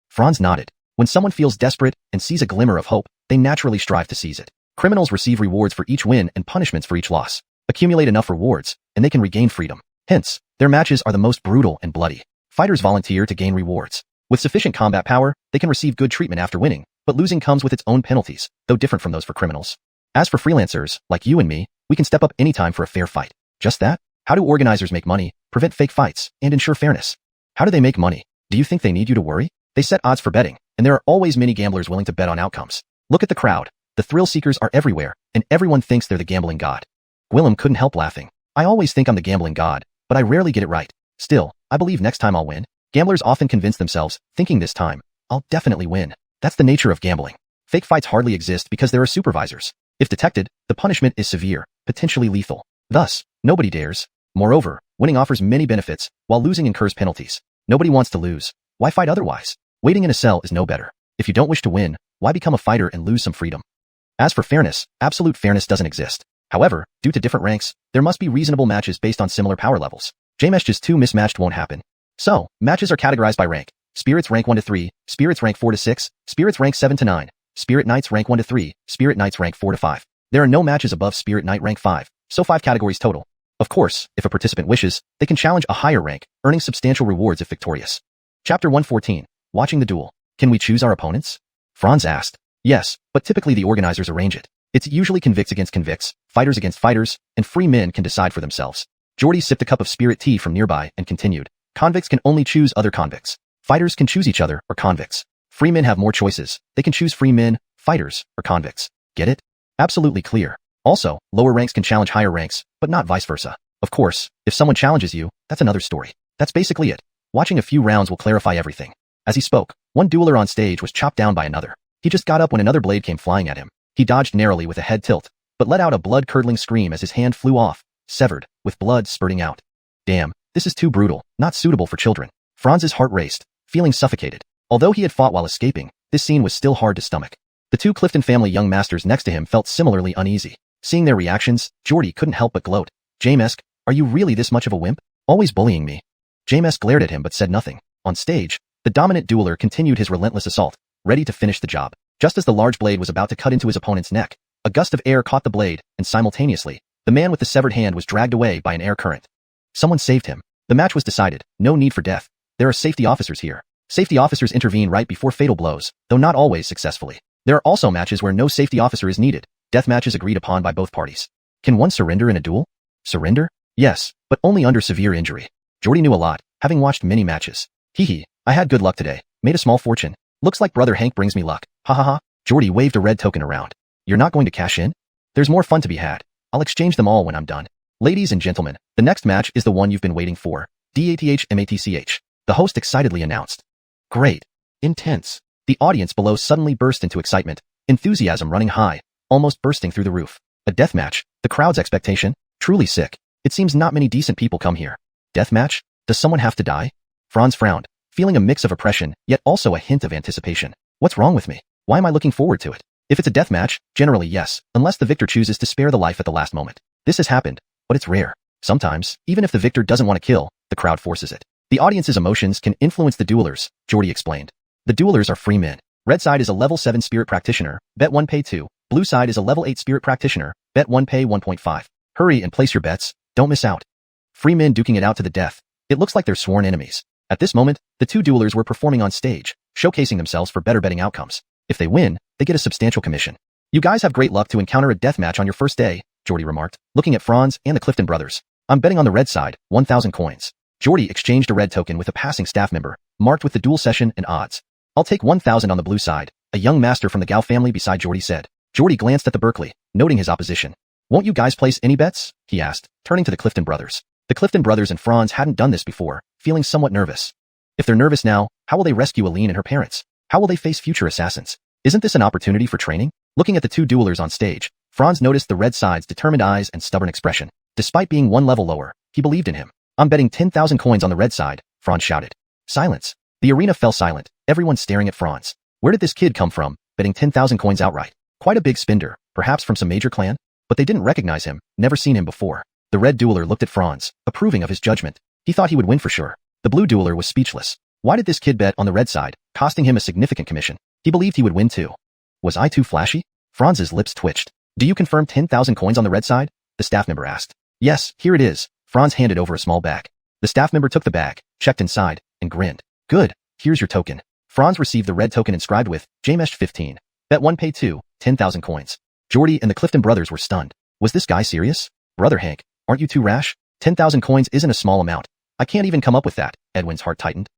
Franz nodded. When someone feels desperate and sees a glimmer of hope, they naturally strive to seize it. Criminals receive rewards for each win and punishments for each loss. Accumulate enough rewards, and they can regain freedom. Hence, their matches are the most brutal and bloody. Fighters volunteer to gain rewards. With sufficient combat power, they can receive good treatment after winning, but losing comes with its own penalties, though different from those for criminals. As for freelancers, like you and me, we can step up anytime for a fair fight. Just that? How do organizers make money, prevent fake fights, and ensure fairness? How do they make money? Do you think they need you to worry? They set odds for betting, and there are always many gamblers willing to bet on outcomes. Look at the crowd. The thrill seekers are everywhere, and everyone thinks they're the gambling god. Gwillem couldn't help laughing. I always think I'm the gambling god, but I rarely get it right. Still, I believe next time I'll win. Gamblers often convince themselves, thinking this time, I'll definitely win. That's the nature of gambling. Fake fights hardly exist because there are supervisors. If detected, the punishment is severe, potentially lethal. Thus, nobody dares. Moreover, winning offers many benefits, while losing incurs penalties. Nobody wants to lose. Why fight otherwise? Waiting in a cell is no better. If you don't wish to win, why become a fighter and lose some freedom? As for fairness, absolute fairness doesn't exist. However, due to different ranks, there must be reasonable matches based on similar power levels. Jamesh's 2 mismatched won't happen. So, matches are categorized by rank. Spirits rank 1 to 3, spirits rank 4 to 6, spirits rank 7 to 9, spirit knights rank 1 to 3, spirit knights rank 4 to 5. There are no matches above spirit knight rank 5, so 5 categories total. Of course, if a participant wishes, they can challenge a higher rank, earning substantial rewards if victorious. Chapter 114. Watching the duel. Can we choose our opponents? Franz asked. Yes, but typically the organizers arrange it. It's usually convicts against convicts, fighters against fighters, and free men can decide for themselves. Jordy sipped a cup of spirit tea from nearby and continued. Convicts can only choose other convicts. Fighters can choose each other or convicts. Free men have more choices. They can choose free men, fighters, or convicts. Get it? Absolutely clear. Also, lower ranks can challenge higher ranks, but not vice versa. Of course, if someone challenges you, that's another story. That's basically it. Watching a few rounds will clarify everything. As he spoke, one dueler on stage was chopped down by another. He just got up when another blade came flying at him. He dodged narrowly with a head tilt, but let out a blood-curdling scream as his hand flew off, severed, with blood spurting out. Damn, this is too brutal, not suitable for children. Franz's heart raced, feeling suffocated. Although he had fought while escaping, this scene was still hard to stomach. The 2 Clifton family young masters next to him felt similarly uneasy. Seeing their reactions, Jordy couldn't help but gloat. Jamesk, are you really this much of a wimp? Always bullying me. Jamesk glared at him but said nothing. On stage, the dominant dueler continued his relentless assault, ready to finish the job. Just as the large blade was about to cut into his opponent's neck, a gust of air caught the blade, and simultaneously, the man with the severed hand was dragged away by an air current. Someone saved him. The match was decided. No need for death. There are safety officers here. Safety officers intervene right before fatal blows, though not always successfully. There are also matches where no safety officer is needed. Death matches agreed upon by both parties. Can one surrender in a duel? Surrender? Yes, but only under severe injury. Jordy knew a lot, having watched many matches. Hee, I had good luck today. Made a small fortune. Looks like Brother Hank brings me luck. Ha ha ha. Jordy waved a red token around. You're not going to cash in? There's more fun to be had. I'll exchange them all when I'm done. Ladies and gentlemen, the next match is the one you've been waiting for. DATH-MATCH. The host excitedly announced. Great. Intense. The audience below suddenly burst into excitement, enthusiasm running high, almost bursting through the roof. A death match, the crowd's expectation, truly sick. It seems not many decent people come here. Death match? Does someone have to die? Franz frowned, feeling a mix of oppression, yet also a hint of anticipation. What's wrong with me? Why am I looking forward to it? If it's a death match, generally yes, unless the victor chooses to spare the life at the last moment. This has happened, but it's rare. Sometimes, even if the victor doesn't want to kill, the crowd forces it. The audience's emotions can influence the duelers, Jordy explained. The duelers are free men. Red side is a level 7 spirit practitioner, bet 1 pay 2. Blue side is a level 8 spirit practitioner, bet 1 pay 1.5. Hurry and place your bets, don't miss out. Free men duking it out to the death. It looks like they're sworn enemies. At this moment, the 2 duelers were performing on stage, showcasing themselves for better betting outcomes. If they win, they get a substantial commission. You guys have great luck to encounter a death match on your first day, Jordy remarked, looking at Franz and the Clifton brothers. I'm betting on the red side, 1,000 coins. Jordy exchanged a red token with a passing staff member, marked with the dual session and odds. I'll take 1,000 on the blue side, a young master from the Gao family beside Jordy said. Jordy glanced at the Berkeley, noting his opposition. Won't you guys place any bets? He asked, turning to the Clifton brothers. The Clifton brothers and Franz hadn't done this before, feeling somewhat nervous. If they're nervous now, how will they rescue Aline and her parents? How will they face future assassins? Isn't this an opportunity for training? Looking at the two duelers on stage, Franz noticed the red side's determined eyes and stubborn expression. Despite being one level lower, he believed in him. I'm betting 10,000 coins on the red side, Franz shouted. Silence. The arena fell silent, everyone staring at Franz. Where did this kid come from, betting 10,000 coins outright? Quite a big spender, perhaps from some major clan? But they didn't recognize him, never seen him before. The red dueler looked at Franz, approving of his judgment. He thought he would win for sure. The blue dueler was speechless. Why did this kid bet on the red side, costing him a significant commission? He believed he would win too. Was I too flashy? Franz's lips twitched. Do you confirm 10,000 coins on the red side? The staff member asked. Yes, here it is. Franz handed over a small bag. The staff member took the bag, checked inside, and grinned. Good, here's your token. Franz received the red token inscribed with Jamesh 15. Bet 1 pay 2, 10,000 coins. Jordy and the Clifton brothers were stunned. Was this guy serious? Brother Hank, aren't you too rash? 10,000 coins isn't a small amount. I can't even come up with that. Edwin's heart tightened.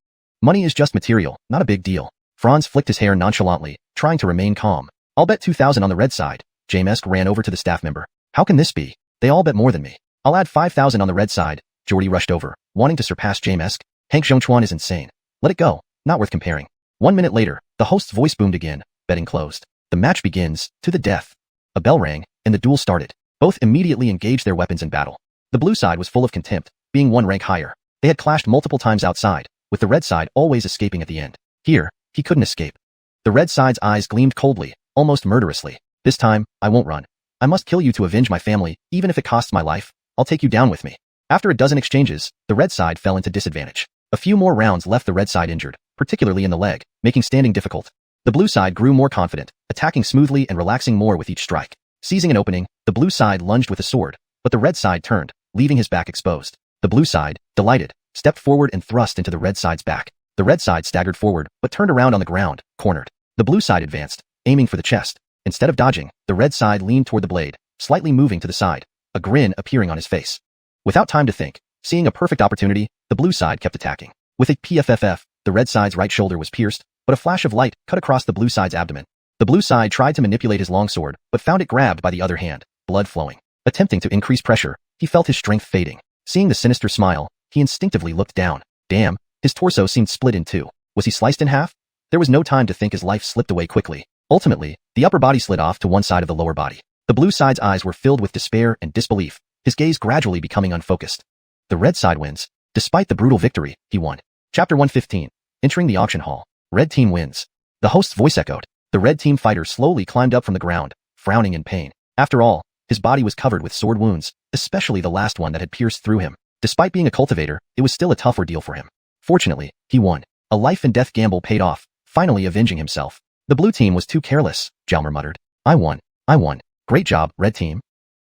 Money is just material, not a big deal. Franz flicked his hair nonchalantly, trying to remain calm. I'll bet 2,000 on the red side. Jamesk ran over to the staff member. How can this be? They all bet more than me. I'll add 5,000 on the red side. Jordy rushed over, wanting to surpass Jamesk. Hank Zhongchuan is insane. Let it go. Not worth comparing. 1 minute later, the host's voice boomed again. Betting closed. The match begins, to the death. A bell rang, and the duel started. Both immediately engaged their weapons in battle. The blue side was full of contempt, being one rank higher. They had clashed multiple times outside, with the red side always escaping at the end. Here, he couldn't escape. The red side's eyes gleamed coldly, almost murderously. This time, I won't run. I must kill you to avenge my family, even if it costs my life. I'll take you down with me. After a dozen exchanges, the red side fell into disadvantage. A few more rounds left the red side injured, particularly in the leg, making standing difficult. The blue side grew more confident, attacking smoothly and relaxing more with each strike. Seizing an opening, the blue side lunged with a sword, but the red side turned, leaving his back exposed. The blue side, delighted, stepped forward and thrust into the red side's back. The red side staggered forward, but turned around on the ground, cornered. The blue side advanced, aiming for the chest. Instead of dodging, the red side leaned toward the blade, slightly moving to the side, a grin appearing on his face. Without time to think, seeing a perfect opportunity, the blue side kept attacking. With a PFFF, the red side's right shoulder was pierced, but a flash of light cut across the blue side's abdomen. The blue side tried to manipulate his longsword, but found it grabbed by the other hand, blood flowing. Attempting to increase pressure, he felt his strength fading. Seeing the sinister smile, he instinctively looked down. Damn, his torso seemed split in two. Was he sliced in half? There was no time to think as life slipped away quickly. Ultimately, the upper body slid off to one side of the lower body. The blue side's eyes were filled with despair and disbelief, his gaze gradually becoming unfocused. The red side wins. Despite the brutal victory, he won. Chapter 115. Entering the auction hall. Red team wins. The host's voice echoed. The red team fighter slowly climbed up from the ground, frowning in pain. After all, his body was covered with sword wounds, especially the last one that had pierced through him. Despite being a cultivator, it was still a tough ordeal for him. Fortunately, he won. A life and death gamble paid off, finally avenging himself. The blue team was too careless, Jalmer muttered. I won. Great job, red team.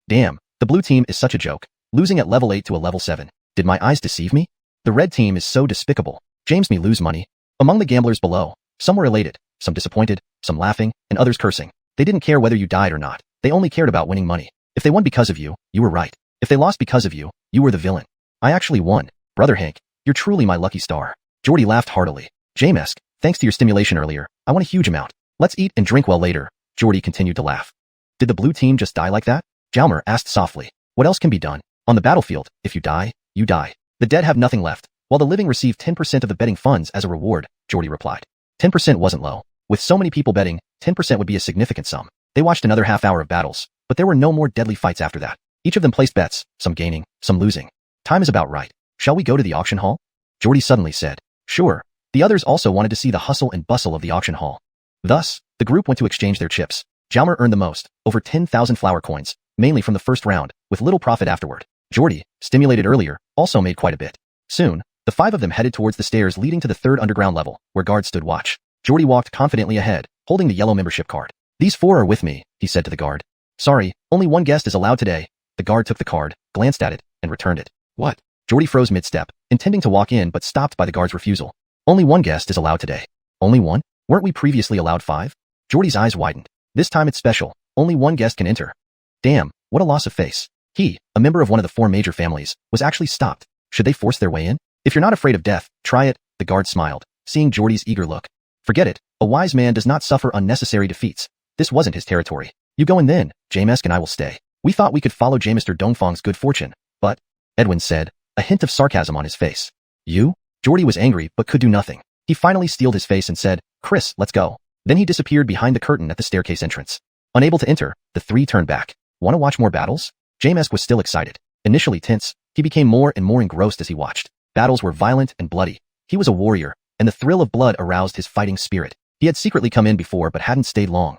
Damn, the blue team is such a joke, losing at level 8 to a level 7. Did my eyes deceive me? The red team is so despicable. James me lose money. Among the gamblers below, some were elated, some disappointed, some laughing, and others cursing. They didn't care whether you died or not. They only cared about winning money. If they won because of you, you were right. If they lost because of you, you were the villain. I actually won. Brother Hank, you're truly my lucky star. Jordy laughed heartily. Jamesk, thanks to your stimulation earlier, I won a huge amount. Let's eat and drink well later. Jordy continued to laugh. Did the blue team just die like that? Jalmer asked softly. What else can be done? On the battlefield, if you die, you die. The dead have nothing left, while the living receive 10% of the betting funds as a reward, Jordy replied. 10% wasn't low. With so many people betting, 10% would be a significant sum. They watched another half hour of battles, but there were no more deadly fights after that. Each of them placed bets, some gaining, some losing. Time is about right. Shall we go to the auction hall? Jordy suddenly said. Sure. The others also wanted to see the hustle and bustle of the auction hall. Thus, the group went to exchange their chips. Jalmer earned the most, over 10,000 flower coins, mainly from the first round, with little profit afterward. Jordy, stimulated earlier, also made quite a bit. Soon, the five of them headed towards the stairs leading to the third underground level, where guards stood watch. Jordy walked confidently ahead, holding the yellow membership card. These four are with me, he said to the guard. Sorry, only one guest is allowed today. The guard took the card, glanced at it, and returned it. What? Jordy froze mid-step, intending to walk in but stopped by the guard's refusal. Only one guest is allowed today. Only one? Weren't we previously allowed 5? Jordy's eyes widened. This time it's special. Only one guest can enter. Damn, what a loss of face. He, a member of one of the 4 major families, was actually stopped. Should they force their way in? If you're not afraid of death, try it, the guard smiled, seeing Geordie's eager look. Forget it, a wise man does not suffer unnecessary defeats. This wasn't his territory. You go in then, Jamesk and I will stay. We thought we could follow Mr. Dongfang's good fortune, but, Edwin said, a hint of sarcasm on his face. You? Geordie was angry but could do nothing. He finally steeled his face and said, Chris, let's go. Then he disappeared behind the curtain at the staircase entrance. Unable to enter, the 3 turned back. Want to watch more battles? Jamesk was still excited. Initially tense, he became more and more engrossed as he watched. Battles were violent and bloody. He was a warrior, and the thrill of blood aroused his fighting spirit. He had secretly come in before but hadn't stayed long.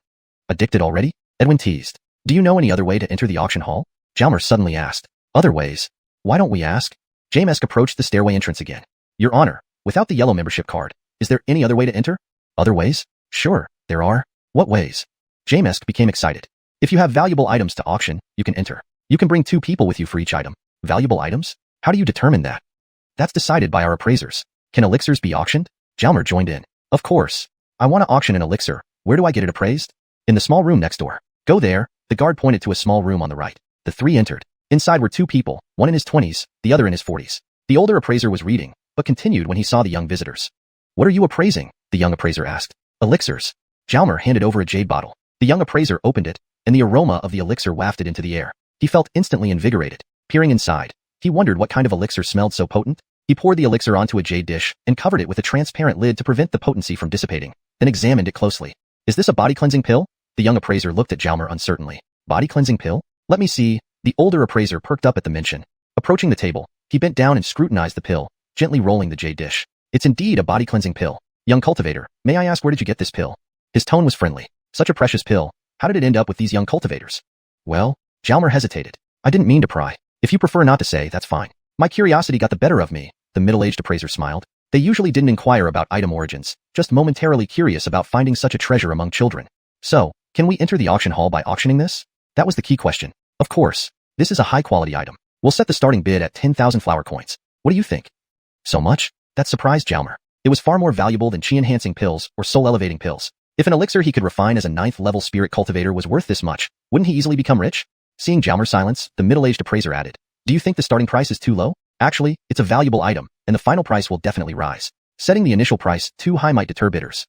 Addicted already? Edwin teased. Do you know any other way to enter the auction hall? Jalmer suddenly asked. Other ways? Why don't we ask? Jamesk approached the stairway entrance again. Your Honor, without the yellow membership card, is there any other way to enter? Other ways? Sure, there are. What ways? Jamesk became excited. If you have valuable items to auction, you can enter. You can bring 2 people with you for each item. Valuable items? How do you determine that? That's decided by our appraisers. Can elixirs be auctioned? Jalmer joined in. Of course. I want to auction an elixir. Where do I get it appraised? In the small room next door. Go there. The guard pointed to a small room on the right. The 3 entered. Inside were 2 people, one in his 20s, the other in his 40s. The older appraiser was reading, but continued when he saw the young visitors. What are you appraising? The young appraiser asked. Elixirs. Jalmer handed over a jade bottle. The young appraiser opened it, and the aroma of the elixir wafted into the air. He felt instantly invigorated. Peering inside, he wondered what kind of elixir smelled so potent. He poured the elixir onto a jade dish and covered it with a transparent lid to prevent the potency from dissipating, then examined it closely. Is this a body-cleansing pill? The young appraiser looked at Jalmer uncertainly. Body-cleansing pill? Let me see. The older appraiser perked up at the mention. Approaching the table, he bent down and scrutinized the pill, gently rolling the jade dish. It's indeed a body-cleansing pill. Young cultivator, may I ask where did you get this pill? His tone was friendly. Such a precious pill. How did it end up with these young cultivators? Well, Jalmer hesitated. I didn't mean to pry. If you prefer not to say, that's fine. My curiosity got the better of me, the middle-aged appraiser smiled. They usually didn't inquire about item origins, just momentarily curious about finding such a treasure among children. So, can we enter the auction hall by auctioning this? That was the key question. Of course. This is a high-quality item. We'll set the starting bid at 10,000 flower coins. What do you think? So much? That surprised Jalmer. It was far more valuable than chi-enhancing pills or soul-elevating pills. If an elixir he could refine as a 9th-level spirit cultivator was worth this much, wouldn't he easily become rich? Seeing Jalmer's silence, the middle-aged appraiser added, do you think the starting price is too low? Actually, it's a valuable item, and the final price will definitely rise. Setting the initial price too high might deter bidders.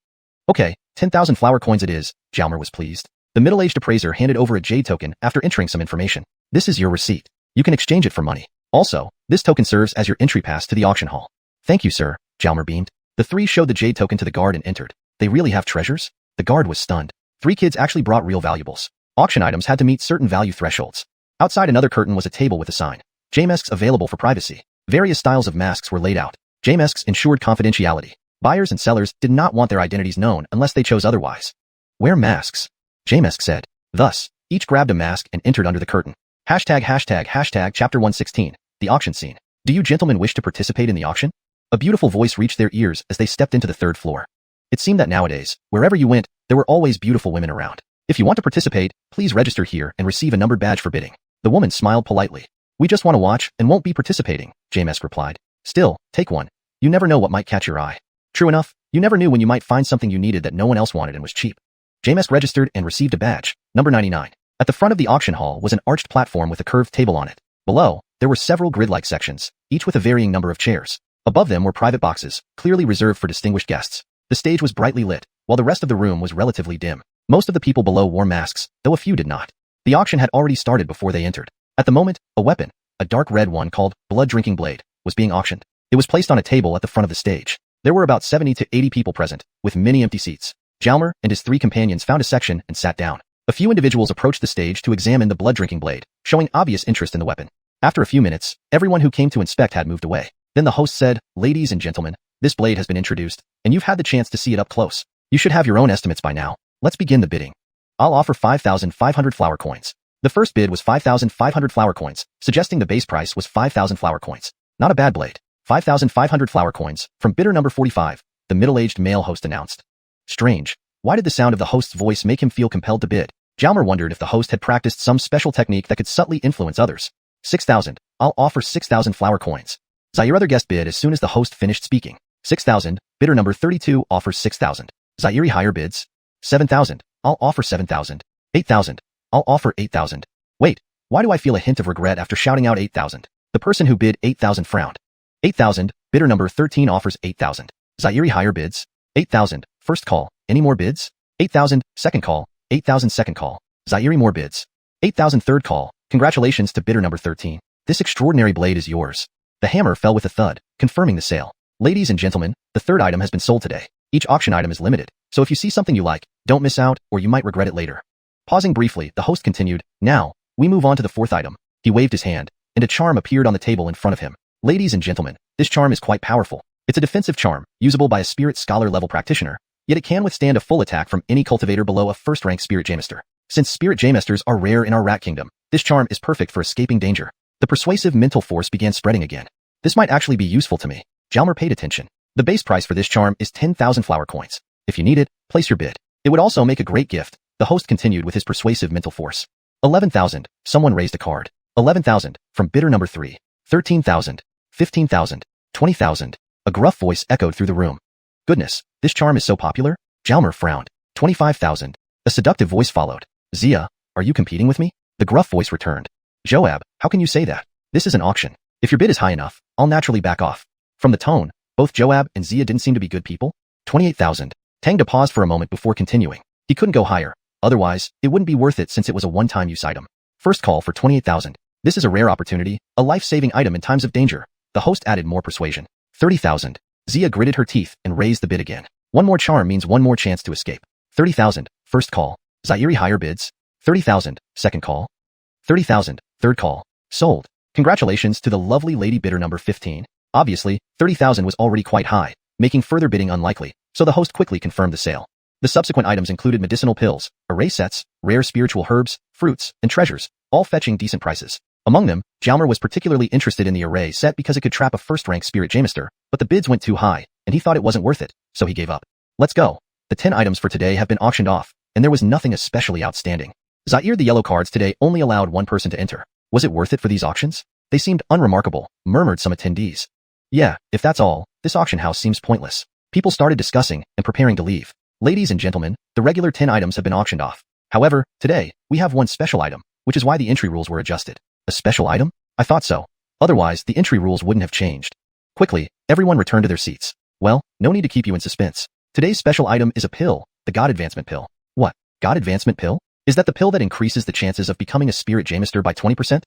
Okay, 10,000 flower coins it is, Jalmer was pleased. The middle-aged appraiser handed over a jade token after entering some information. This is your receipt. You can exchange it for money. Also, this token serves as your entry pass to the auction hall. Thank you, sir, Jalmer beamed. The 3 showed the jade token to the guard and entered. They really have treasures? The guard was stunned. 3 kids actually brought real valuables. Auction items had to meet certain value thresholds. Outside another curtain was a table with a sign. J-masks available for privacy. Various styles of masks were laid out. J-masks ensured confidentiality. Buyers and sellers did not want their identities known unless they chose otherwise. Wear masks, J-mask said. Thus, each grabbed a mask and entered under the curtain. Hashtag chapter 116, the auction scene. Do you gentlemen wish to participate in the auction? A beautiful voice reached their ears as they stepped into the 3rd floor. It seemed that nowadays, wherever you went, there were always beautiful women around. If you want to participate, please register here and receive a numbered badge for bidding. The woman smiled politely. We just want to watch and won't be participating, J-mask replied. Still, take one. You never know what might catch your eye. True enough, you never knew when you might find something you needed that no one else wanted and was cheap. J-mask registered and received a badge, number 99. At the front of the auction hall was an arched platform with a curved table on it. Below, there were several grid-like sections, each with a varying number of chairs. Above them were private boxes, clearly reserved for distinguished guests. The stage was brightly lit, while the rest of the room was relatively dim. Most of the people below wore masks, though a few did not. The auction had already started before they entered. At the moment, a weapon, a dark red one called blood-drinking blade, was being auctioned. It was placed on a table at the front of the stage. There were about 70 to 80 people present, with many empty seats. Jalmer and his 3 companions found a section and sat down. A few individuals approached the stage to examine the blood-drinking blade, showing obvious interest in the weapon. After a few minutes, everyone who came to inspect had moved away. Then the host said, ladies and gentlemen, this blade has been introduced, and you've had the chance to see it up close. You should have your own estimates by now. Let's begin the bidding. I'll offer 5,500 flower coins. The first bid was 5,500 flower coins, suggesting the base price was 5,000 flower coins. Not a bad blade. 5,500 flower coins, from bidder number 45, the middle-aged male host announced. Strange. Why did the sound of the host's voice make him feel compelled to bid? Jalmer wondered if the host had practiced some special technique that could subtly influence others. 6,000. I'll offer 6,000 flower coins. Zaire other guest bid as soon as the host finished speaking. 6,000. Bidder number 32 offers 6,000. Zaire higher bids. 7,000. I'll offer 7,000. 8,000. I'll offer 8,000. Wait, Why do I feel a hint of regret after shouting out 8,000? The person who bid 8,000 frowned. 8,000, bidder number 13 offers 8,000. Zaire higher bids. 8,000, first call. Any more bids? 8,000, second call. 8,000 second call. Zaire more bids. 8,000 third call. Congratulations to bidder number 13. This extraordinary blade is yours. The hammer fell with a thud, confirming the sale. Ladies and gentlemen, the third item has been sold today. Each auction item is limited, so if you see something you like, don't miss out, or you might regret it later. Pausing briefly, the host continued, now, we move on to the fourth item. He waved his hand, and a charm appeared on the table in front of him. Ladies and gentlemen, this charm is quite powerful. It's a defensive charm, usable by a spirit scholar level practitioner, yet it can withstand a full attack from any cultivator below a first-rank spirit J-Master. Since spirit J-Masters are rare in our rat kingdom, this charm is perfect for escaping danger. The persuasive mental force began spreading again. This might actually be useful to me. Jalmer paid attention. The base price for this charm is 10,000 flower coins. If you need it, place your bid. It would also make a great gift. The host continued with his persuasive mental force. 11,000. Someone raised a card. 11,000. From bidder number 3. 13,000. 15,000. 20,000. A gruff voice echoed through the room. Goodness, this charm is so popular? Jalmer frowned. 25,000. A seductive voice followed. Zia, are you competing with me? The gruff voice returned. Joab, how can you say that? This is an auction. If your bid is high enough, I'll naturally back off. From the tone, both Joab and Zia didn't seem to be good people. 28,000. Tangda paused for a moment before continuing. He couldn't go higher. Otherwise, it wouldn't be worth it since it was a one-time use item. First call for 28,000. This is a rare opportunity, a life-saving item in times of danger. The host added more persuasion. 30,000. Zia gritted her teeth and raised the bid again. One more charm means one more chance to escape. 30,000. First call. Zaire higher bids. 30,000. Second call. 30,000. Third call. Sold. Congratulations to the lovely lady bidder number 15. Obviously, 30,000 was already quite high, making further bidding unlikely, so the host quickly confirmed the sale. The subsequent items included medicinal pills, array sets, rare spiritual herbs, fruits, and treasures, all fetching decent prices. Among them, Jalmer was particularly interested in the array set because it could trap a first-rank spirit J-Master, but the bids went too high, and he thought it wasn't worth it, so he gave up. Let's go. The 10 items for today have been auctioned off, and there was nothing especially outstanding. Zaire, the yellow cards today only allowed one person to enter. Was it worth it for these auctions? They seemed unremarkable, murmured some attendees. Yeah, if that's all, this auction house seems pointless. People started discussing and preparing to leave. Ladies and gentlemen, the regular 10 items have been auctioned off. However, today, we have one special item, which is why the entry rules were adjusted. A special item? I thought so. Otherwise, the entry rules wouldn't have changed. Quickly, everyone returned to their seats. Well, no need to keep you in suspense. Today's special item is a pill, the God Advancement Pill. What? God Advancement Pill? Is that the pill that increases the chances of becoming a spirit J-Master by 20%?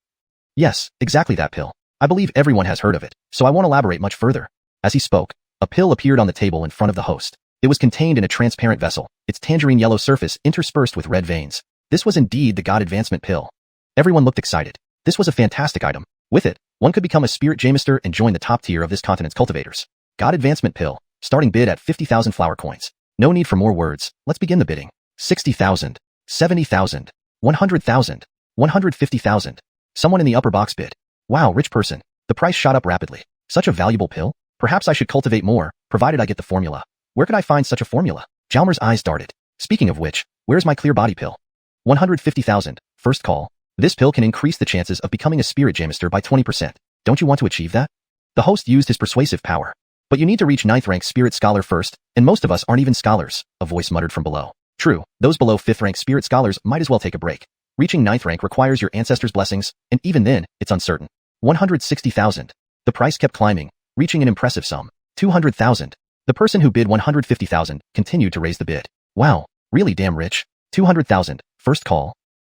Yes, exactly that pill. I believe everyone has heard of it, so I won't elaborate much further. As he spoke, a pill appeared on the table in front of the host. It was contained in a transparent vessel, its tangerine yellow surface interspersed with red veins. This was indeed the God Advancement Pill. Everyone looked excited. This was a fantastic item. With it, one could become a spirit J-Master and join the top tier of this continent's cultivators. God Advancement Pill, starting bid at 50,000 flower coins. No need for more words, let's begin the bidding. 60,000, 70,000, 100,000, 150,000. Someone in the upper box bid. Wow, rich person. The price shot up rapidly. Such a valuable pill? Perhaps I should cultivate more, provided I get the formula. Where could I find such a formula? Jalmer's eyes darted. Speaking of which, where's my clear body pill? 150,000, first call. This pill can increase the chances of becoming a spirit J-Master by 20%. Don't you want to achieve that? The host used his persuasive power. But you need to reach 9th rank spirit scholar first, and most of us aren't even scholars, a voice muttered from below. True, those below 5th rank spirit scholars might as well take a break. Reaching 9th rank requires your ancestors' blessings, and even then, it's uncertain. 160,000. The price kept climbing, reaching an impressive sum. 200,000. The person who bid 150,000 continued to raise the bid. Wow, really damn rich. 200,000. First call.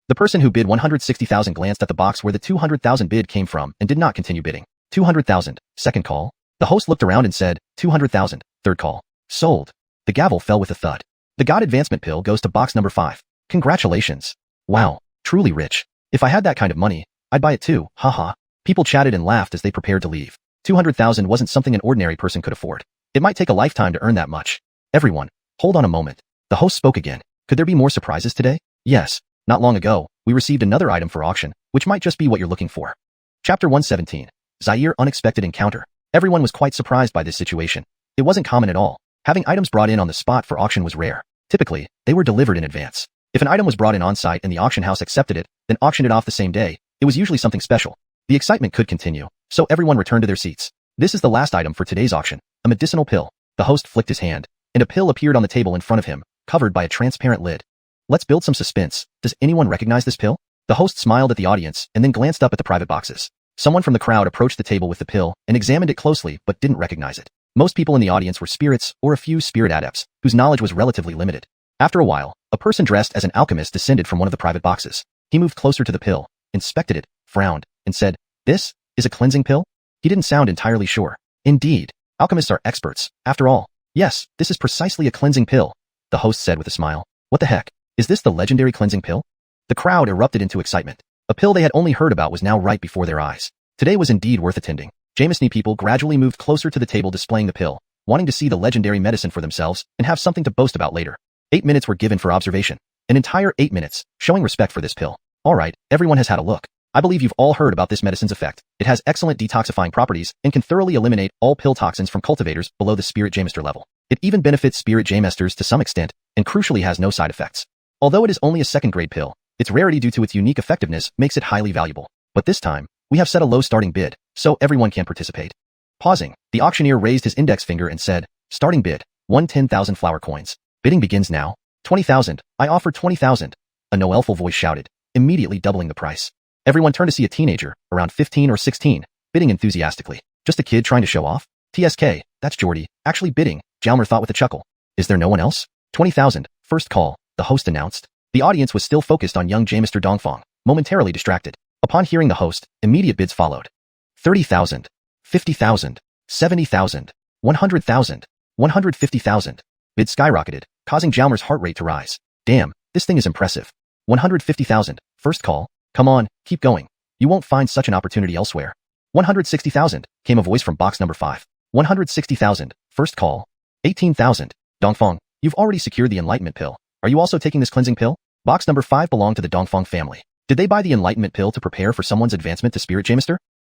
The person who bid 160,000 glanced at the box where the 200,000 bid came from and did not continue bidding. 200,000. Second call. The host looked around and said, 200,000. Third call. Sold. The gavel fell with a thud. The God Advancement Pill goes to box number 5. Congratulations. Wow, truly rich. If I had that kind of money, I'd buy it too, haha. People chatted and laughed as they prepared to leave. 200,000 wasn't something an ordinary person could afford. It might take a lifetime to earn that much. Everyone, hold on a moment. The host spoke again. Could there be more surprises today? Yes. Not long ago, we received another item for auction, which might just be what you're looking for. Chapter 117. Zaire Unexpected Encounter. Everyone was quite surprised by this situation. It wasn't common at all. Having items brought in on the spot for auction was rare. Typically, they were delivered in advance. If an item was brought in on-site and the auction house accepted it, then auctioned it off the same day, it was usually something special. The excitement could continue, so everyone returned to their seats. This is the last item for today's auction, a medicinal pill. The host flicked his hand, and a pill appeared on the table in front of him, covered by a transparent lid. Let's build some suspense. Does anyone recognize this pill? The host smiled at the audience and then glanced up at the private boxes. Someone from the crowd approached the table with the pill and examined it closely but didn't recognize it. Most people in the audience were spirits or a few spirit adepts, whose knowledge was relatively limited. After a while, a person dressed as an alchemist descended from one of the private boxes. He moved closer to the pill, inspected it, frowned, and said, "This is a cleansing pill?" He didn't sound entirely sure. Indeed, alchemists are experts, after all. "Yes, this is precisely a cleansing pill," the host said with a smile. "What the heck? Is this the legendary cleansing pill?" The crowd erupted into excitement. A pill they had only heard about was now right before their eyes. Today was indeed worth attending. Jameson people gradually moved closer to the table displaying the pill, wanting to see the legendary medicine for themselves and have something to boast about later. 8 minutes were given for observation. An entire 8 minutes, showing respect for this pill. Alright, everyone has had a look. I believe you've all heard about this medicine's effect. It has excellent detoxifying properties and can thoroughly eliminate all pill toxins from cultivators below the Spirit Jamester level. It even benefits Spirit Jamesters to some extent, and crucially has no side effects. Although it is only a second-grade pill, its rarity due to its unique effectiveness makes it highly valuable. But this time, we have set a low starting bid, so everyone can participate. Pausing, the auctioneer raised his index finger and said, "Starting bid, 10,000 flower coins. Bidding begins now. 20,000, I offer 20,000. A no-elful voice shouted, immediately doubling the price. Everyone turned to see a teenager, around 15 or 16, bidding enthusiastically. Just a kid trying to show off? TSK, that's Jordy, actually bidding, Jalmer thought with a chuckle. Is there no one else? 20,000, first call, the host announced. The audience was still focused on young Jamester Dongfang, momentarily distracted. Upon hearing the host, immediate bids followed. 30,000, 50,000, 70,000, 100,000, 150,000. Bids skyrocketed, causing Jalmer's heart rate to rise. Damn, this thing is impressive. 150,000, first call. Come on, keep going. You won't find such an opportunity elsewhere. 160,000, came a voice from box number 5. 160,000, first call. 18,000. Dongfang, you've already secured the enlightenment pill. Are you also taking this cleansing pill? Box number 5 belonged to the Dongfang family. Did they buy the enlightenment pill to prepare for someone's advancement to Spirit Jamester?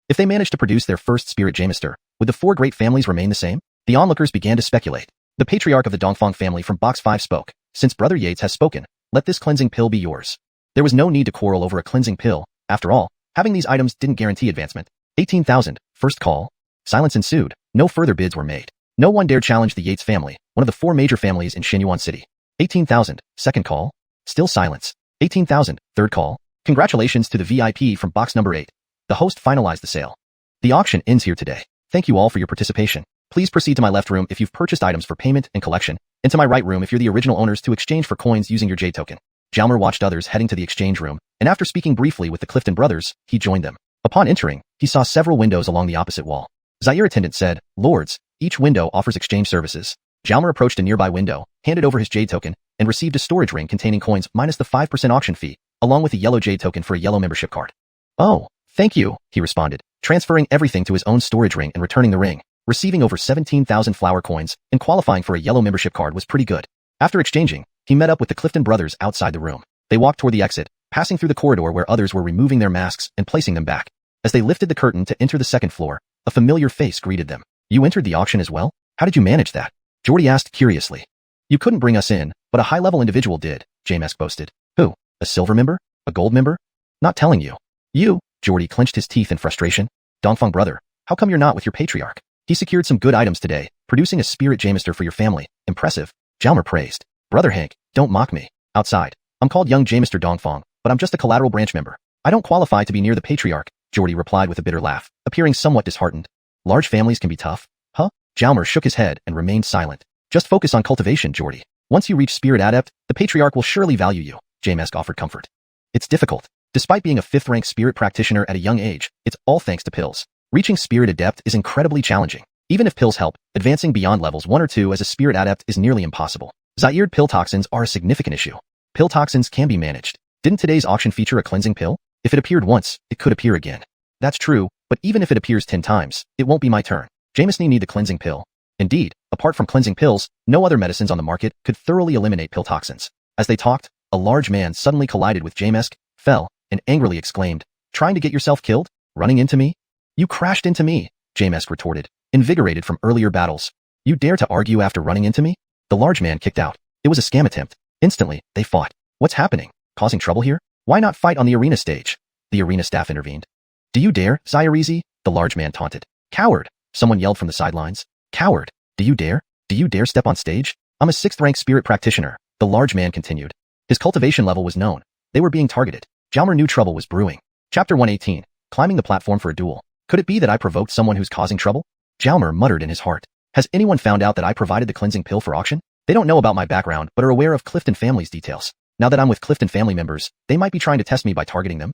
If they managed to produce their first Spirit Jamester, would the 4 great families remain the same? The onlookers began to speculate. The patriarch of the Dongfang family from box 5 spoke. Since Brother Yates has spoken, let this cleansing pill be yours. There was no need to quarrel over a cleansing pill. After all, having these items didn't guarantee advancement. 18,000, first call. Silence ensued. No further bids were made. No one dared challenge the Yates family, one of the 4 major families in Xinyuan City. 18,000, second call. Still silence. 18,000, third call. Congratulations to the VIP from box number 8. The host finalized the sale. The auction ends here today. Thank you all for your participation. Please proceed to my left room if you've purchased items for payment and collection, and to my right room if you're the original owners to exchange for coins using your J token. Jalmer watched others heading to the exchange room, and after speaking briefly with the Clifton brothers, he joined them. Upon entering, he saw several windows along the opposite wall. Zaire attendant said, "Lords, each window offers exchange services." Jalmer approached a nearby window, handed over his Jade token, and received a storage ring containing coins minus the 5% auction fee, along with a yellow Jade token for a yellow membership card. "Oh, thank you," he responded, transferring everything to his own storage ring and returning the ring. Receiving over 17,000 flower coins and qualifying for a yellow membership card was pretty good. After exchanging, he met up with the Clifton brothers outside the room. They walked toward the exit, passing through the corridor where others were removing their masks and placing them back. As they lifted the curtain to enter the second floor, a familiar face greeted them. "You entered the auction as well? How did you manage that?" Jordy asked curiously. "You couldn't bring us in, but a high-level individual did," Jamesk boasted. "Who? A silver member? A gold member?" "Not telling you." "You?" Jordy clenched his teeth in frustration. "Dongfang brother, how come you're not with your patriarch? He secured some good items today, producing a Spirit Jamester for your family. Impressive." Jalmer praised. "Brother Hank, don't mock me. Outside, I'm called young Jamester Dongfang, but I'm just a collateral branch member. I don't qualify to be near the patriarch," Jordy replied with a bitter laugh, appearing somewhat disheartened. "Large families can be tough, huh?" Jalmer shook his head and remained silent. "Just focus on cultivation, Jordy. Once you reach Spirit Adept, the patriarch will surely value you," Jamesk offered comfort. "It's difficult. Despite being a 5th-rank spirit practitioner at a young age, it's all thanks to pills. Reaching Spirit Adept is incredibly challenging. Even if pills help, advancing beyond levels 1 or 2 as a Spirit Adept is nearly impossible. Zaired pill toxins are a significant issue. Pill toxins can be managed. Didn't today's auction feature a cleansing pill? If it appeared once, it could appear again. That's true, but even if it appears 10 times, it won't be my turn. Jameson need the cleansing pill. Indeed, apart from cleansing pills, no other medicines on the market could thoroughly eliminate pill toxins. As they talked, a large man suddenly collided with Jamesk, fell, and angrily exclaimed, "Trying to get yourself killed? Running into me?" "You crashed into me," Jamesk retorted, invigorated from earlier battles. "You dare to argue after running into me?" The large man kicked out. It was a scam attempt. Instantly, they fought. "What's happening? Causing trouble here? Why not fight on the arena stage?" The arena staff intervened. "Do you dare, Zairizi?" the large man taunted. "Coward!" someone yelled from the sidelines. "Coward! Do you dare? Do you dare step on stage? I'm a 6th-rank spirit practitioner," the large man continued. His cultivation level was known. They were being targeted. Jalmer knew trouble was brewing. Chapter 118. Climbing the platform for a duel. Could it be that I provoked someone who's causing trouble? Jalmer muttered in his heart. Has anyone found out that I provided the cleansing pill for auction? They don't know about my background, but are aware of Clifton family's details. Now that I'm with Clifton family members, they might be trying to test me by targeting them.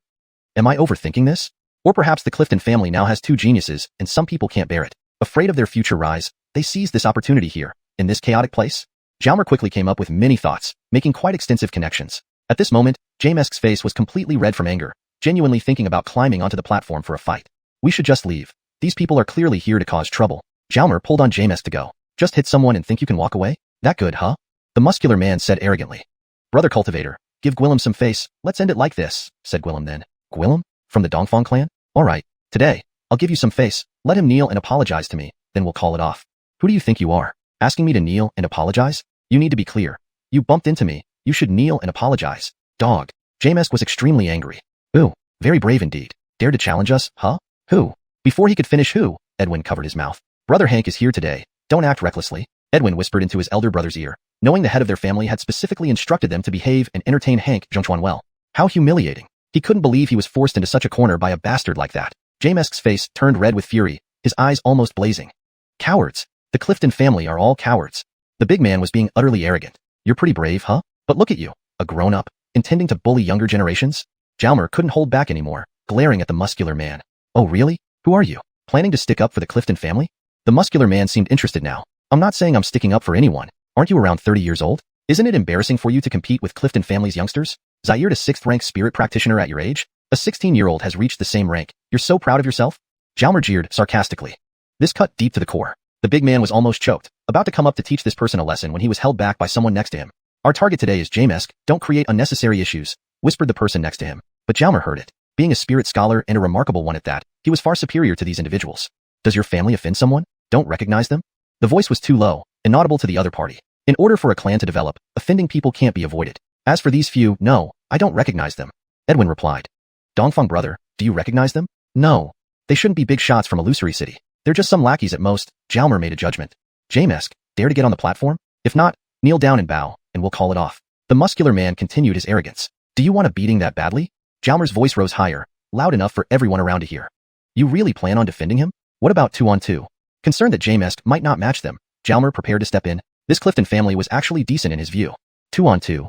Am I overthinking this? Or perhaps the Clifton family now has two geniuses, and some people can't bear it. Afraid of their future rise, they seized this opportunity here, in this chaotic place. Jalmer quickly came up with many thoughts, making quite extensive connections. At this moment, Jamesk's face was completely red from anger, genuinely thinking about climbing onto the platform for a fight. We should just leave. These people are clearly here to cause trouble. Jalmer pulled on Jamesk to go. Just hit someone and think you can walk away? That good, huh? The muscular man said arrogantly. Brother Cultivator, give Gwillem some face. Let's end it like this, said Gwillem then. Gwillem? From the Dongfang clan? Alright, today, I'll give you some face. Let him kneel and apologize to me, then we'll call it off. Who do you think you are? Asking me to kneel and apologize? You need to be clear. You bumped into me. You should kneel and apologize. Dog. Jamesk was extremely angry. Ooh, very brave indeed. Dare to challenge us, huh? Who? Before he could finish who, Edwin covered his mouth. Brother Hank is here today. Don't act recklessly. Edwin whispered into his elder brother's ear, knowing the head of their family had specifically instructed them to behave and entertain Hank Zhongchuan well. How humiliating. He couldn't believe he was forced into such a corner by a bastard like that. Jamesk's face turned red with fury, his eyes almost blazing. Cowards. The Clifton family are all cowards. The big man was being utterly arrogant. You're pretty brave, huh? But look at you, a grown-up, intending to bully younger generations? Jalmer couldn't hold back anymore, glaring at the muscular man. Oh really? Who are you? Planning to stick up for the Clifton family? The muscular man seemed interested now. I'm not saying I'm sticking up for anyone. Aren't you around 30 years old? Isn't it embarrassing for you to compete with Clifton family's youngsters? Zaire to 6th rank spirit practitioner at your age? A 16-year-old has reached the same rank. You're so proud of yourself? Jalmer jeered sarcastically. This cut deep to the core. The big man was almost choked, about to come up to teach this person a lesson when he was held back by someone next to him. Our target today is Jamesk. Don't create unnecessary issues, whispered the person next to him. But Jalmer heard it. Being a spirit scholar and a remarkable one at that, he was far superior to these individuals. Does your family offend someone? Don't recognize them? The voice was too low, inaudible to the other party. In order for a clan to develop, offending people can't be avoided. As for these few, no, I don't recognize them. Edwin replied. Dongfang brother, do you recognize them? No. They shouldn't be big shots from Illusory City. They're just some lackeys at most. Jalmer made a judgment. Jamesk, dare to get on the platform? If not, kneel down and bow, and we'll call it off. The muscular man continued his arrogance. Do you want a beating that badly? Jalmer's voice rose higher, loud enough for everyone around to hear. You really plan on defending him? What about 2-on-2? Concerned that Jamesk might not match them, Jalmer prepared to step in. This Clifton family was actually decent in his view. 2-on-2.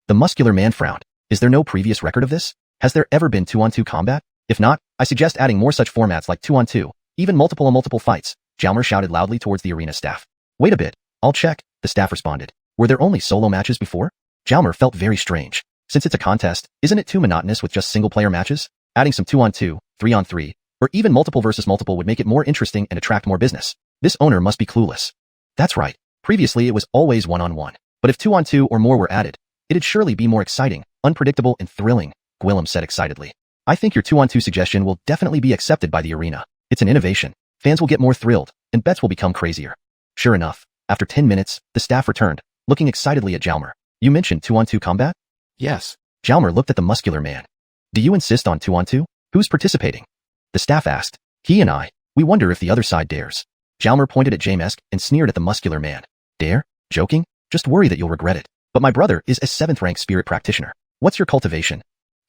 The muscular man frowned. Is there no previous record of this? Has there ever been 2-on-2 combat? If not, I suggest adding more such formats like 2-on-2, even multiple fights. Jalmer shouted loudly towards the arena staff. Wait a bit, I'll check, the staff responded. Were there only solo matches before? Jalmer felt very strange. Since it's a contest, isn't it too monotonous with just single-player matches? Adding some 2-on-2, 3-on-3, or even multiple versus multiple would make it more interesting and attract more business. This owner must be clueless. That's right. Previously it was always 1-on-1. But if 2-on-2 or more were added, it'd surely be more exciting, unpredictable, and thrilling, Gwillem said excitedly. I think your 2-on-2 suggestion will definitely be accepted by the arena. It's an innovation. Fans will get more thrilled, and bets will become crazier. Sure enough, after 10 minutes, the staff returned, looking excitedly at Jalmer. You mentioned 2-on-2 combat? Yes. Jalmer looked at the muscular man. Do you insist on 2-on-2? Who's participating? The staff asked. He and I. We wonder if the other side dares. Jalmer pointed at Jamesk and sneered at the muscular man. Dare? Joking? Just worry that you'll regret it. But my brother is a 7th rank spirit practitioner. What's your cultivation?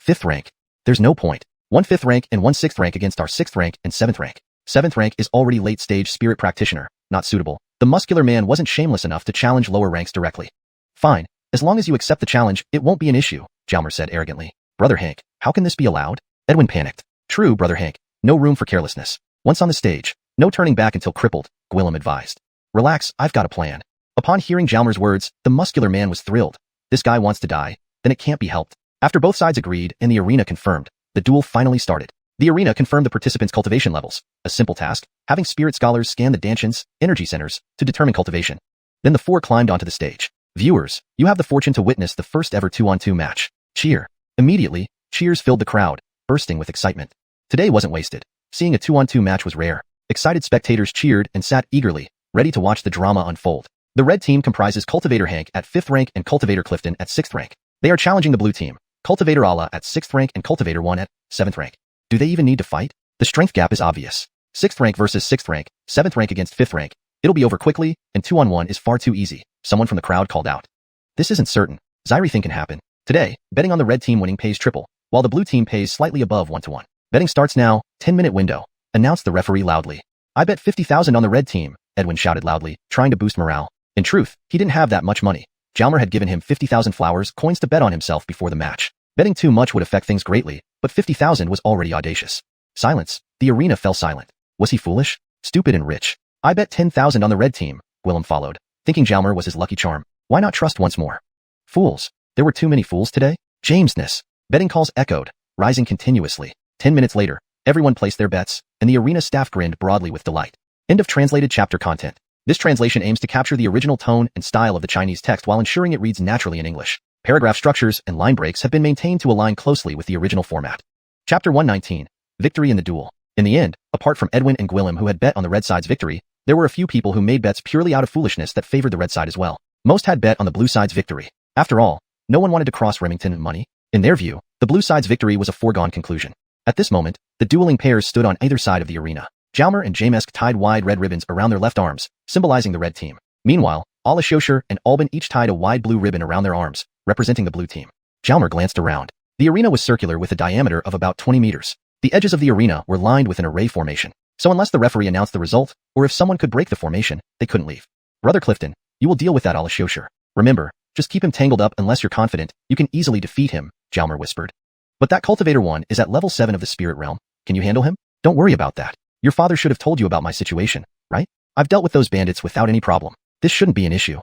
5th rank. There's no point. 1 5th rank and 1 6th rank against our 6th rank and 7th rank. 7th rank is already late stage spirit practitioner, not suitable. The muscular man wasn't shameless enough to challenge lower ranks directly. Fine. As long as you accept the challenge, it won't be an issue, Jalmer said arrogantly. Brother Hank, how can this be allowed? Edwin panicked. True, Brother Hank. No room for carelessness. Once on the stage, no turning back until crippled, Gwillem advised. Relax, I've got a plan. Upon hearing Jalmer's words, the muscular man was thrilled. This guy wants to die, then it can't be helped. After both sides agreed and the arena confirmed, the duel finally started. The arena confirmed the participants' cultivation levels. A simple task, having spirit scholars scan the Danshan's energy centers to determine cultivation. Then the four climbed onto the stage. Viewers, you have the fortune to witness the first ever 2-on-2 match. Cheer. Immediately, cheers filled the crowd, bursting with excitement. Today wasn't wasted. Seeing a 2-on-2 match was rare. Excited spectators cheered and sat eagerly, ready to watch the drama unfold. The red team comprises Cultivator Hank at 5th rank and Cultivator Clifton at 6th rank. They are challenging the blue team, Cultivator Allah at 6th rank and Cultivator 1 at 7th rank. Do they even need to fight? The strength gap is obvious. 6th rank versus 6th rank, 7th rank against 5th rank. It'll be over quickly, and 2-on-1 is far too easy, someone from the crowd called out. This isn't certain. Zaire thing can happen. Today, betting on the red team winning pays triple. while the blue team pays slightly above 1-1. Betting starts now, 10-minute window, announced the referee loudly. I bet 50,000 on the red team, Edwin shouted loudly, trying to boost morale. In truth, he didn't have that much money. Jalmer had given him 50,000 flowers coins to bet on himself before the match. Betting too much would affect things greatly, but 50,000 was already audacious. Silence. The arena fell silent. Was he foolish? Stupid and rich. I bet 10,000 on the red team, Willem followed, thinking Jalmer was his lucky charm. Why not trust once more? Fools. There were too many fools today? Jamesness. Betting calls echoed, rising continuously. 10 minutes later, everyone placed their bets, and the arena staff grinned broadly with delight. End of translated chapter content. This translation aims to capture the original tone and style of the Chinese text while ensuring it reads naturally in English. Paragraph structures and line breaks have been maintained to align closely with the original format. Chapter 119. Victory in the duel. In the end, apart from Edwin and Gwillem who had bet on the red side's victory, there were a few people who made bets purely out of foolishness that favored the red side as well. Most had bet on the blue side's victory. After all, no one wanted to cross Remington and money. In their view, the blue side's victory was a foregone conclusion. At this moment, the dueling pairs stood on either side of the arena. Jalmer and Jamesk tied wide red ribbons around their left arms, symbolizing the red team. Meanwhile, Alashosher and Alban each tied a wide blue ribbon around their arms, representing the blue team. Jalmer glanced around. The arena was circular with a diameter of about 20 meters. The edges of the arena were lined with an array formation, so unless the referee announced the result, or if someone could break the formation, they couldn't leave. Brother Clifton, you will deal with that Alashosher. Remember, just keep him tangled up unless you're confident you can easily defeat him, Jalmer whispered. But that Cultivator 1 is at level 7 of the spirit realm. Can you handle him? Don't worry about that. Your father should have told you about my situation, right? I've dealt with those bandits without any problem. This shouldn't be an issue.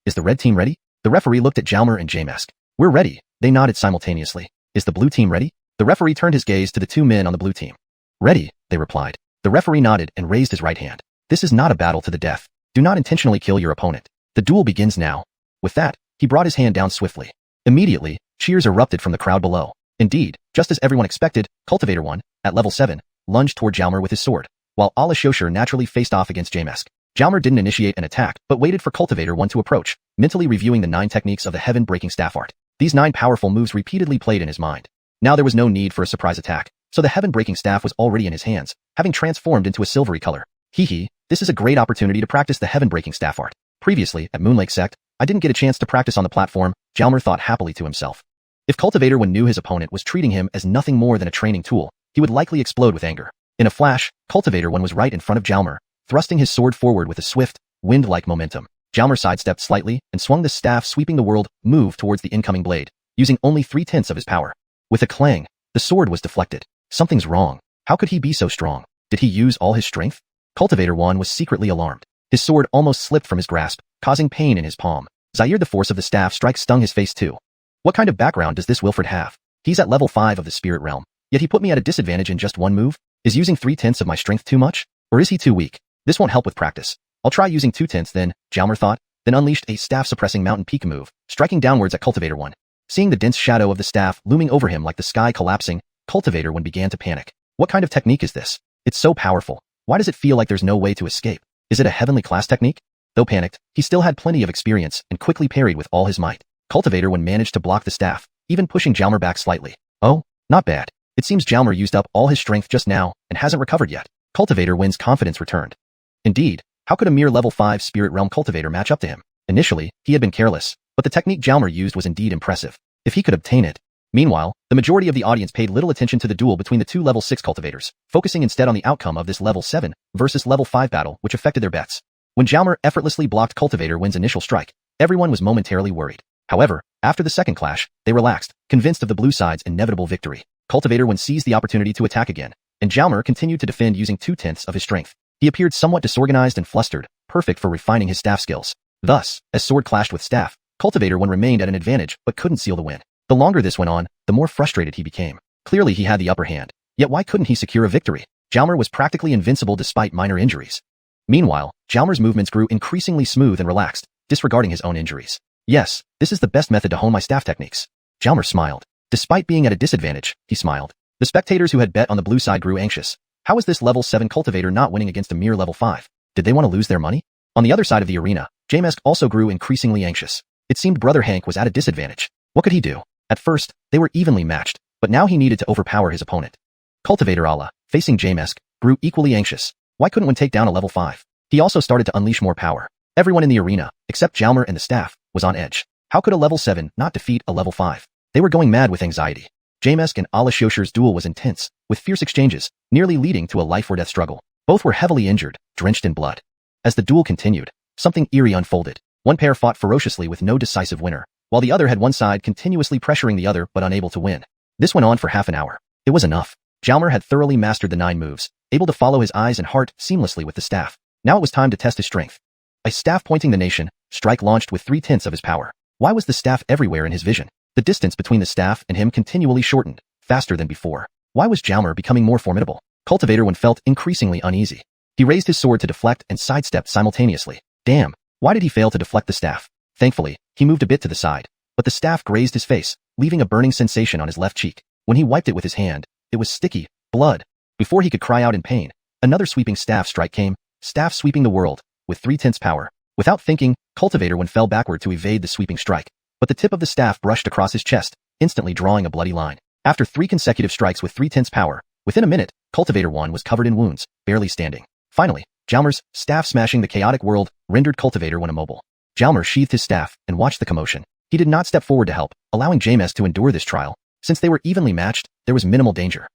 Is the red team ready? The referee looked at Jalmer and Jamesk. We're ready, they nodded simultaneously. Is the blue team ready? The referee turned his gaze to the two men on the blue team. Ready, they replied. The referee nodded and raised his right hand. This is not a battle to the death. Do not intentionally kill your opponent. The duel begins now. With that, he brought his hand down swiftly. Immediately, cheers erupted from the crowd below. Indeed, just as everyone expected, Cultivator 1, at level 7, lunged toward Jalmer with his sword, while Alashosher naturally faced off against Jamesk. Jalmer didn't initiate an attack, but waited for Cultivator 1 to approach, mentally reviewing the 9 techniques of the heaven-breaking staff art. These 9 powerful moves repeatedly played in his mind. Now there was no need for a surprise attack, so the heaven-breaking staff was already in his hands, having transformed into a silvery color. Hee, this is a great opportunity to practice the heaven-breaking staff art. Previously, at Moonlake Sect, I didn't get a chance to practice on the platform, Jalmer thought happily to himself. If Cultivator 1 knew his opponent was treating him as nothing more than a training tool, he would likely explode with anger. In a flash, Cultivator 1 was right in front of Jalmer, thrusting his sword forward with a swift, wind-like momentum. Jalmer sidestepped slightly and swung the staff sweeping the world, move towards the incoming blade, using only 3/10 of his power. With a clang, the sword was deflected. Something's wrong. How could he be so strong? Did he use all his strength? Cultivator 1 was secretly alarmed. His sword almost slipped from his grasp, causing pain in his palm. Zaire, the force of the staff strike stung his face too. What kind of background does this Wilfred have? He's at level 5 of the spirit realm, yet he put me at a disadvantage in just one move? Is using 3/10 of my strength too much? Or is he too weak? This won't help with practice. I'll try using 2/10 then, Jalmer thought, then unleashed a staff-suppressing mountain peak move, striking downwards at Cultivator 1. Seeing the dense shadow of the staff looming over him like the sky collapsing, Cultivator 1 began to panic. What kind of technique is this? It's so powerful. Why does it feel like there's no way to escape? Is it a heavenly class technique? Though panicked, he still had plenty of experience and quickly parried with all his might. Cultivator 1 managed to block the staff, even pushing Jalmer back slightly. Oh, not bad. It seems Jalmer used up all his strength just now and hasn't recovered yet. Cultivator 1's confidence returned. Indeed, how could a mere level 5 spirit realm cultivator match up to him? Initially, he had been careless, but the technique Jalmer used was indeed impressive. If he could obtain it. Meanwhile, the majority of the audience paid little attention to the duel between the two level 6 cultivators, focusing instead on the outcome of this level 7 versus level 5 battle which affected their bets. When Jalmer effortlessly blocked Cultivator 1's initial strike, everyone was momentarily worried. However, after the second clash, they relaxed, convinced of the blue side's inevitable victory. Cultivator 1 seized the opportunity to attack again, and Jalmer continued to defend using 2/10 of his strength. He appeared somewhat disorganized and flustered, perfect for refining his staff skills. Thus, as sword clashed with staff, Cultivator 1 remained at an advantage but couldn't seal the win. The longer this went on, the more frustrated he became. Clearly he had the upper hand, yet why couldn't he secure a victory? Jalmer was practically invincible despite minor injuries. Meanwhile, Jalmer's movements grew increasingly smooth and relaxed, disregarding his own injuries. Yes, this is the best method to hone my staff techniques. Jalmer smiled. Despite being at a disadvantage, he smiled. The spectators who had bet on the blue side grew anxious. How was this level 7 cultivator not winning against a mere level 5? Did they want to lose their money? On the other side of the arena, Jamesk also grew increasingly anxious. It seemed Brother Hank was at a disadvantage. What could he do? At first, they were evenly matched, but now he needed to overpower his opponent. Cultivator Allah, facing Jamesk, grew equally anxious. Why couldn't one take down a level 5? He also started to unleash more power. Everyone in the arena, except Jalmer and the staff, was on edge. How could a level 7 not defeat a level 5? They were going mad with anxiety. Jamesk and Alashosher's duel was intense, with fierce exchanges, nearly leading to a life-or-death struggle. Both were heavily injured, drenched in blood. As the duel continued, something eerie unfolded. One pair fought ferociously with no decisive winner, while the other had one side continuously pressuring the other but unable to win. This went on for half an hour. It was enough. Jalmer had thoroughly mastered the 9 moves, able to follow his eyes and heart seamlessly with the staff. Now it was time to test his strength. A staff pointing the nation, strike launched with 3/10 of his power. Why was the staff everywhere in his vision? The distance between the staff and him continually shortened, faster than before. Why was Jalmer becoming more formidable? Cultivator One felt increasingly uneasy. He raised his sword to deflect and sidestepped simultaneously. Damn, why did he fail to deflect the staff? Thankfully, he moved a bit to the side, but the staff grazed his face, leaving a burning sensation on his left cheek. When he wiped it with his hand, it was sticky, blood. Before he could cry out in pain, another sweeping staff strike came, staff sweeping the world, with 3/10 power. Without thinking, Cultivator One fell backward to evade the sweeping strike, but the tip of the staff brushed across his chest, instantly drawing a bloody line. After 3 consecutive strikes with 3/10 power, within a minute, Cultivator One was covered in wounds, barely standing. Finally, Jalmer's staff smashing the chaotic world rendered Cultivator One immobile. Jalmer sheathed his staff and watched the commotion. He did not step forward to help, allowing Jamesk to endure this trial. Since they were evenly matched, there was minimal danger.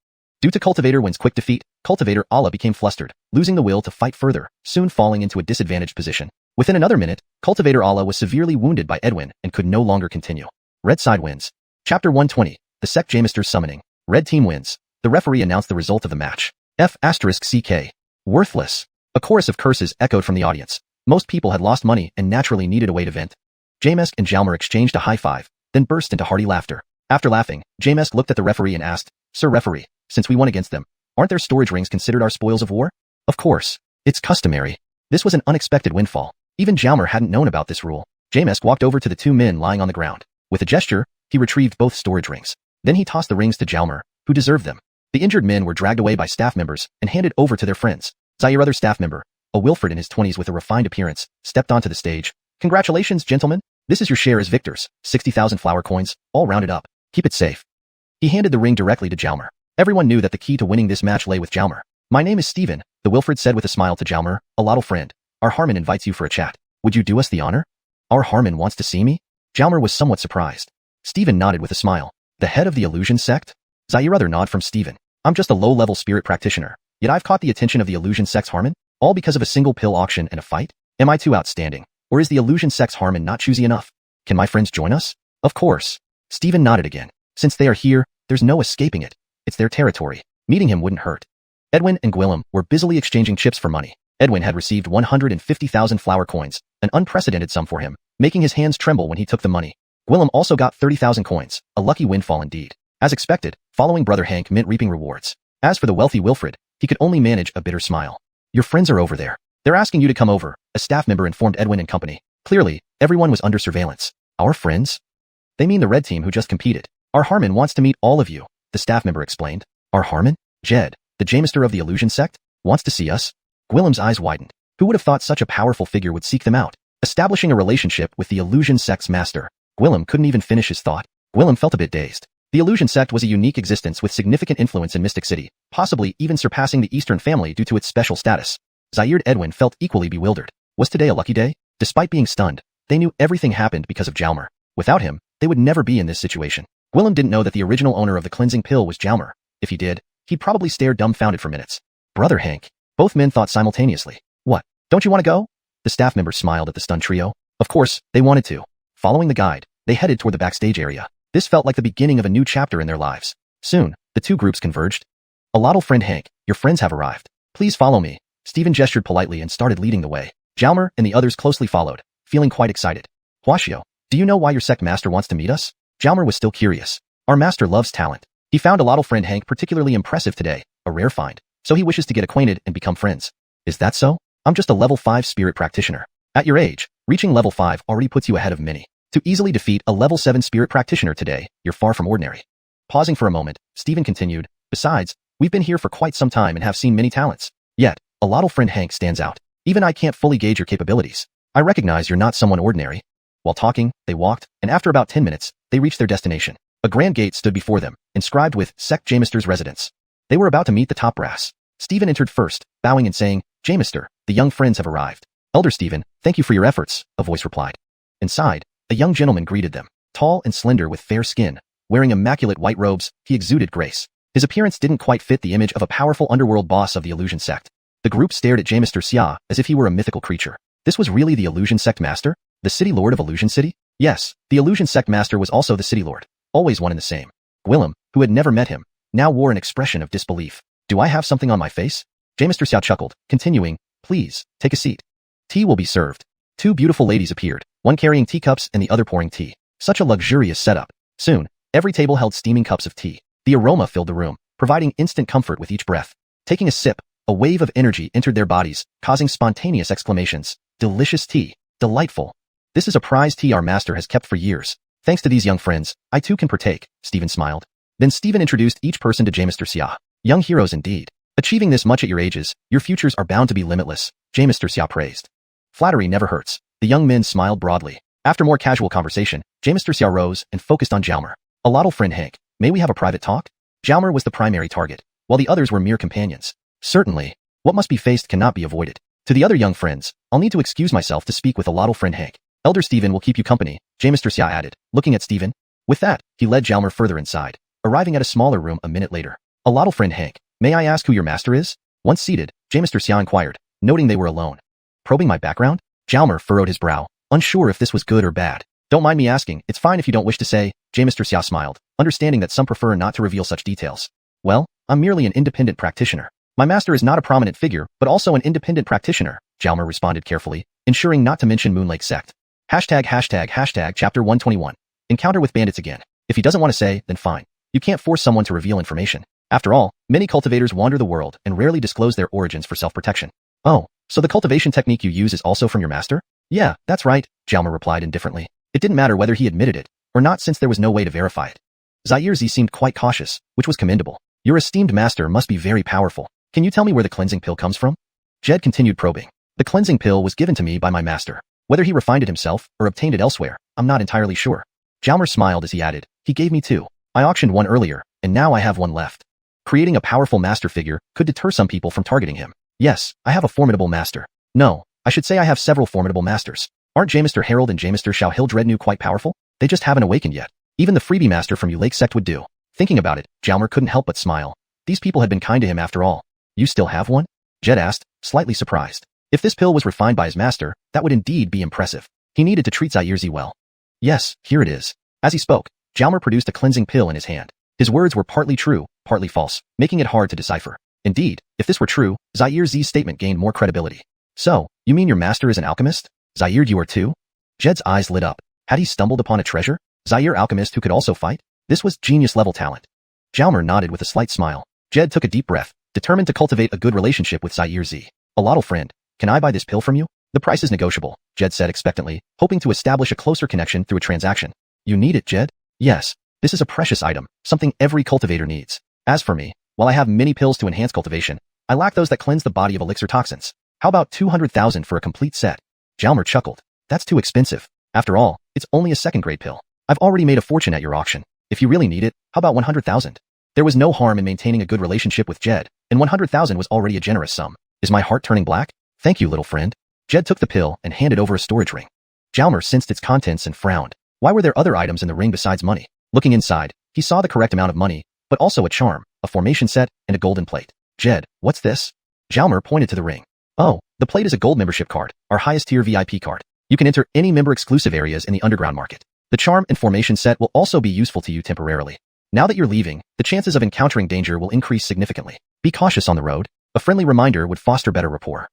Due to Cultivator One's quick defeat, Cultivator Allah became flustered, losing the will to fight further, soon falling into a disadvantaged position. Within another minute, Cultivator Allah was severely wounded by Edwin and could no longer continue. Red side wins. Chapter 120, The Sect Jamisters Summoning. Red team wins. The referee announced the result of the match. F***CK. Worthless. A chorus of curses echoed from the audience. Most people had lost money and naturally needed a way to vent. Jamesk and Jalmer exchanged a high five, then burst into hearty laughter. After laughing, Jamesk looked at the referee and asked, "Sir referee, since we won against them, aren't their storage rings considered our spoils of war?" "Of course. It's customary." This was an unexpected windfall. Even Jalmer hadn't known about this rule. Jamesk walked over to the 2 men lying on the ground. With a gesture, he retrieved both storage rings. Then he tossed the rings to Jalmer, who deserved them. The injured men were dragged away by staff members and handed over to their friends. Zaire, other staff member, a Wilfred in his 20s with a refined appearance, stepped onto the stage. "Congratulations, gentlemen. This is your share as victors, 60,000 flower coins, all rounded up. Keep it safe." He handed the ring directly to Jalmer. Everyone knew that the key to winning this match lay with Jalmer. "My name is Steven," the Wilfred said with a smile to Jalmer, "a lotto friend. Our Harmon invites you for a chat. Would you do us the honor?" "Our Harmon wants to see me?" Jalmer was somewhat surprised. Steven nodded with a smile. "The head of the illusion sect?" Zaire, other nod from Steven. "I'm just a low-level spirit practitioner, yet I've caught the attention of the illusion sect's Harmon? All because of a single pill auction and a fight? Am I too outstanding? Or is the illusion sect's Harmon not choosy enough? Can my friends join us?" "Of course." Steven nodded again. "Since they are here, there's no escaping it. It's their territory. Meeting him wouldn't hurt." Edwin and Gwillem were busily exchanging chips for money. Edwin had received 150,000 flower coins, an unprecedented sum for him, making his hands tremble when he took the money. Gwillem also got 30,000 coins, a lucky windfall indeed. As expected, following Brother Hank meant reaping rewards. As for the wealthy Wilfred, he could only manage a bitter smile. "Your friends are over there. They're asking you to come over," a staff member informed Edwin and company. Clearly, everyone was under surveillance. "Our friends?" "They mean the red team who just competed. Our Harmon wants to meet all of you," the staff member explained. "Our Harmon? Jed, the Jamister of the illusion sect, wants to see us?" Gwillem's eyes widened. Who would have thought such a powerful figure would seek them out? Establishing a relationship with the illusion sect's master. Gwillem couldn't even finish his thought. Gwillem felt a bit dazed. The illusion sect was a unique existence with significant influence in Mystic City, possibly even surpassing the Eastern family due to its special status. Zaire'd Edwin felt equally bewildered. Was today a lucky day? Despite being stunned, they knew everything happened because of Jalmer. Without him, they would never be in this situation. Gwillem didn't know that the original owner of the cleansing pill was Jalmer. If he did, he'd probably stare dumbfounded for minutes. "Brother Hank." Both men thought simultaneously. "What? Don't you want to go?" The staff members smiled at the stunned trio. Of course, they wanted to. Following the guide, they headed toward the backstage area. This felt like the beginning of a new chapter in their lives. Soon, the 2 groups converged. "A lotto friend Hank, your friends have arrived. Please follow me." Steven gestured politely and started leading the way. Jalmer and the others closely followed, feeling quite excited. "Huashio, do you know why your sect master wants to meet us?" Jalmer was still curious. "Our master loves talent. He found a lotto friend Hank particularly impressive today, a rare find, so he wishes to get acquainted and become friends." "Is that so? I'm just a level 5 spirit practitioner. At your age, reaching level 5 already puts you ahead of many. To easily defeat a level 7 spirit practitioner today, you're far from ordinary." Pausing for a moment, Steven continued, "Besides, we've been here for quite some time and have seen many talents. Yet, a lotto friend Hank stands out. Even I can't fully gauge your capabilities. I recognize you're not someone ordinary." While talking, they walked, and after about 10 minutes, they reached their destination. A grand gate stood before them, inscribed with Sect Jamister's Residence. They were about to meet the top brass. Steven entered first, bowing and saying, "Jamister, the young friends have arrived." "Elder Steven, thank you for your efforts," a voice replied. Inside, a young gentleman greeted them. Tall and slender with fair skin, Wearing immaculate white robes, he exuded grace. His appearance didn't quite fit the image of a powerful underworld boss of the illusion sect. The group stared at Mr. Xia as if he were a mythical creature. This was really the illusion sect master? The city lord of Illusion City? Yes, the illusion sect master was also the city lord. Always one and the same. Gwillem, who had never met him, now wore an expression of disbelief. Do I have something on my face? Mr. Xia chuckled, continuing, please, take a seat. Tea will be served. Two beautiful ladies appeared, one carrying teacups and the other pouring tea. Such a luxurious setup. Soon, every table held steaming cups of tea. The aroma filled the room, providing instant comfort with each breath. Taking a sip, a wave of energy entered their bodies, causing spontaneous exclamations. Delicious tea. Delightful. This is a prized tea our master has kept for years. Thanks to these young friends, I too can partake, Stephen smiled. Then Stephen introduced each person to Mr. Xia. Young heroes indeed. Achieving this much at your ages, your futures are bound to be limitless, Mr. Xia praised. Flattery never hurts. The young men smiled broadly. After more casual conversation, Mr. Xia rose and focused on Jalmer. A lotto friend Hank, may we have a private talk? Jalmer was the primary target, while the others were mere companions. Certainly. What must be faced cannot be avoided. To the other young friends, I'll need to excuse myself to speak with a lotto friend Hank. Elder Stephen will keep you company, Mr. Xia added, looking at Stephen. With that, he led Jalmer further inside, arriving at a smaller room a minute later. A lotto friend Hank, may I ask who your master is? Once seated, Mr. Xia inquired, noting they were alone. Probing my background? Jalmer furrowed his brow, unsure if this was good or bad. Don't mind me asking, it's fine if you don't wish to say, Mr. Xia smiled, understanding that some prefer not to reveal such details. Well, I'm merely an independent practitioner. My master is not a prominent figure, but also an independent practitioner, Jalmer responded carefully, ensuring not to mention Moonlake sect. Hashtag chapter 121. Encounter with bandits again. If he doesn't want to say, then fine. You can't force someone to reveal information. After all, many cultivators wander the world and rarely disclose their origins for self-protection. Oh, so the cultivation technique you use is also from your master? Yeah, that's right, Jalmer replied indifferently. It didn't matter whether he admitted it or not since there was no way to verify it. Zaire Z seemed quite cautious, which was commendable. Your esteemed master must be very powerful. Can you tell me where the cleansing pill comes from? Jed continued probing. The cleansing pill was given to me by my master. Whether he refined it himself or obtained it elsewhere, I'm not entirely sure. Jalmer smiled as he added, he gave me two. I auctioned one earlier, and now I have one left. Creating a powerful master figure could deter some people from targeting him. Yes, I have a formidable master. No, I should say I have several formidable masters. Aren't Mr. Harold and Mr. Xiao Hildrednu quite powerful? They just haven't awakened yet. Even the freebie master from Ulake sect would do. Thinking about it, Jalmer couldn't help but smile. These people had been kind to him after all. You still have one? Jed asked, slightly surprised. If this pill was refined by his master, that would indeed be impressive. He needed to treat Zaire Z well. Yes, here it is. As he spoke, Jalmer produced a cleansing pill in his hand. His words were partly true, partly false, making it hard to decipher. Indeed, if this were true, Zaire Z's statement gained more credibility. So, you mean your master is an alchemist? Zaire, you are too? Jed's eyes lit up. Had he stumbled upon a treasure? Zaire alchemist who could also fight? This was genius-level talent. Jalmer nodded with a slight smile. Jed took a deep breath, determined to cultivate a good relationship with Zaire Z. A lotto friend, can I buy this pill from you? The price is negotiable, Jed said expectantly, hoping to establish a closer connection through a transaction. You need it, Jed? Yes. This is a precious item, something every cultivator needs. As for me, while I have many pills to enhance cultivation, I lack those that cleanse the body of elixir toxins. How about 200,000 for a complete set? Jalmer chuckled. That's too expensive. After all, it's only a second-grade pill. I've already made a fortune at your auction. If you really need it, how about 100,000? There was no harm in maintaining a good relationship with Jed, and 100,000 was already a generous sum. Is my heart turning black? Thank you, little friend. Jed took the pill and handed over a storage ring. Jalmer sensed its contents and frowned. Why were there other items in the ring besides money? Looking inside, he saw the correct amount of money, but also a charm, a formation set, and a golden plate. Jed, what's this? Jalmer pointed to the ring. Oh, the plate is a gold membership card, our highest tier VIP card. You can enter any member-exclusive areas in the underground market. The charm and formation set will also be useful to you temporarily. Now that you're leaving, the chances of encountering danger will increase significantly. Be cautious on the road. A friendly reminder would foster better rapport.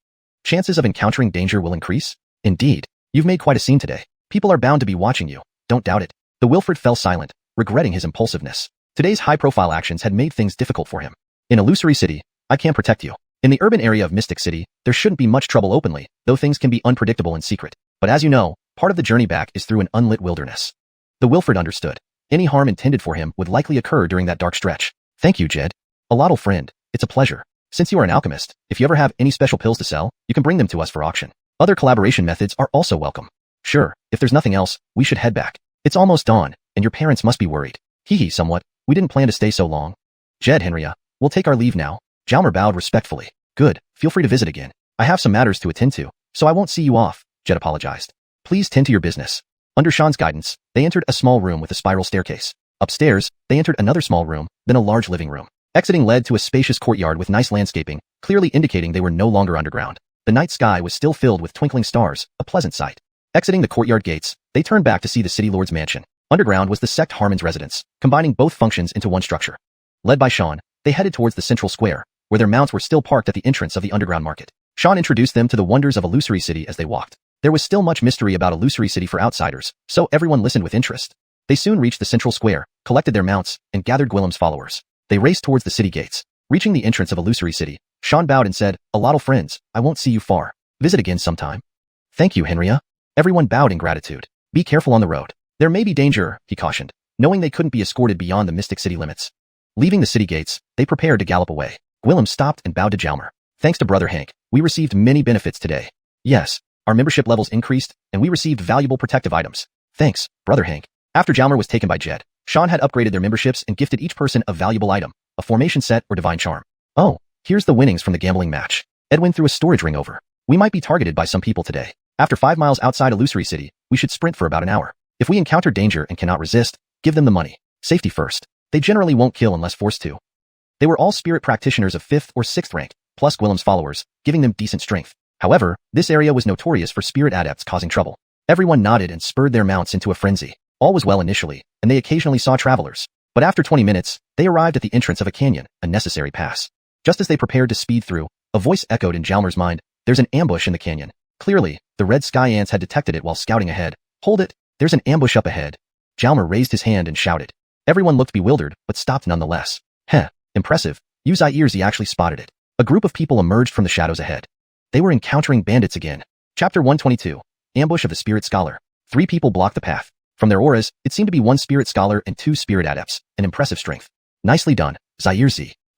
Chances of encountering danger will increase? Indeed. You've made quite a scene today. People are bound to be watching you. Don't doubt it. The Wilfred fell silent, regretting his impulsiveness. Today's high-profile actions had made things difficult for him. In Illusory City, I can protect you. In the urban area of Mystic City, there shouldn't be much trouble openly, though things can be unpredictable in secret. But as you know, part of the journey back is through an unlit wilderness. The Wilfred understood. Any harm intended for him would likely occur during that dark stretch. Thank you, Jed. A lotto friend, it's a pleasure. Since you are an alchemist, if you ever have any special pills to sell, you can bring them to us for auction. Other collaboration methods are also welcome. Sure, if there's nothing else, we should head back. It's almost dawn, and your parents must be worried. Hee somewhat. We didn't plan to stay so long. Jed, Henria, we'll take our leave now. Jalmer bowed respectfully. Good, feel free to visit again. I have some matters to attend to, so I won't see you off, Jed apologized. Please tend to your business. Under Sean's guidance, they entered a small room with a spiral staircase. Upstairs, they entered another small room, then a large living room. Exiting led to a spacious courtyard with nice landscaping, clearly indicating they were no longer underground. The night sky was still filled with twinkling stars, a pleasant sight. Exiting the courtyard gates, they turned back to see the city lord's mansion. Underground was the sect Harmon's residence, combining both functions into one structure. Led by Sean, they headed towards the central square, where their mounts were still parked at the entrance of the underground market. Sean introduced them to the wonders of Illusory City as they walked. There was still much mystery about Illusory City for outsiders, so everyone listened with interest. They soon reached the central square, collected their mounts, and gathered Gwillem's followers. They raced towards the city gates. Reaching the entrance of Illusory City, Sean bowed and said, "A lot of friends, I won't see you far. Visit again sometime." "Thank you, Henria." Everyone bowed in gratitude. "Be careful on the road. There may be danger," he cautioned, knowing they couldn't be escorted beyond the Mystic City limits. Leaving the city gates, they prepared to gallop away. Gwillem stopped and bowed to Jalmer. "Thanks to Brother Hank, we received many benefits today. Yes, our membership levels increased, and we received valuable protective items. Thanks, Brother Hank." After Jalmer was taken by Jed, Sean had upgraded their memberships and gifted each person a valuable item, a formation set or divine charm. "Oh, here's the winnings from the gambling match." Edwin threw a storage ring over. "We might be targeted by some people today. After 5 miles outside Illusory City, we should sprint for about an hour. If we encounter danger and cannot resist, give them the money. Safety first. They generally won't kill unless forced to." They were all spirit practitioners of 5th or 6th rank, plus Gwillem's followers, giving them decent strength. However, this area was notorious for spirit adepts causing trouble. Everyone nodded and spurred their mounts into a frenzy. All was well initially, and they occasionally saw travelers. But after 20 minutes, they arrived at the entrance of a canyon, a necessary pass. Just as they prepared to speed through, a voice echoed in Jalmer's mind, "There's an ambush in the canyon." Clearly, the red sky ants had detected it while scouting ahead. "Hold it, there's an ambush up ahead." Jalmer raised his hand and shouted. Everyone looked bewildered, but stopped nonetheless. "Heh, impressive. You Zaire actually spotted it." A group of people emerged from the shadows ahead. They were encountering bandits again. Chapter 122. Ambush of the Spirit Scholar. 3 people blocked the path. From their auras, it seemed to be 1 spirit scholar and 2 spirit adepts, an impressive strength. "Nicely done, Zaire.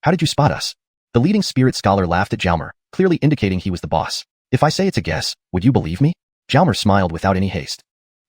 How did you spot us?" The leading spirit scholar laughed at Jalmer, clearly indicating he was the boss. "If I say it's a guess, would you believe me?" Jalmer smiled without any haste.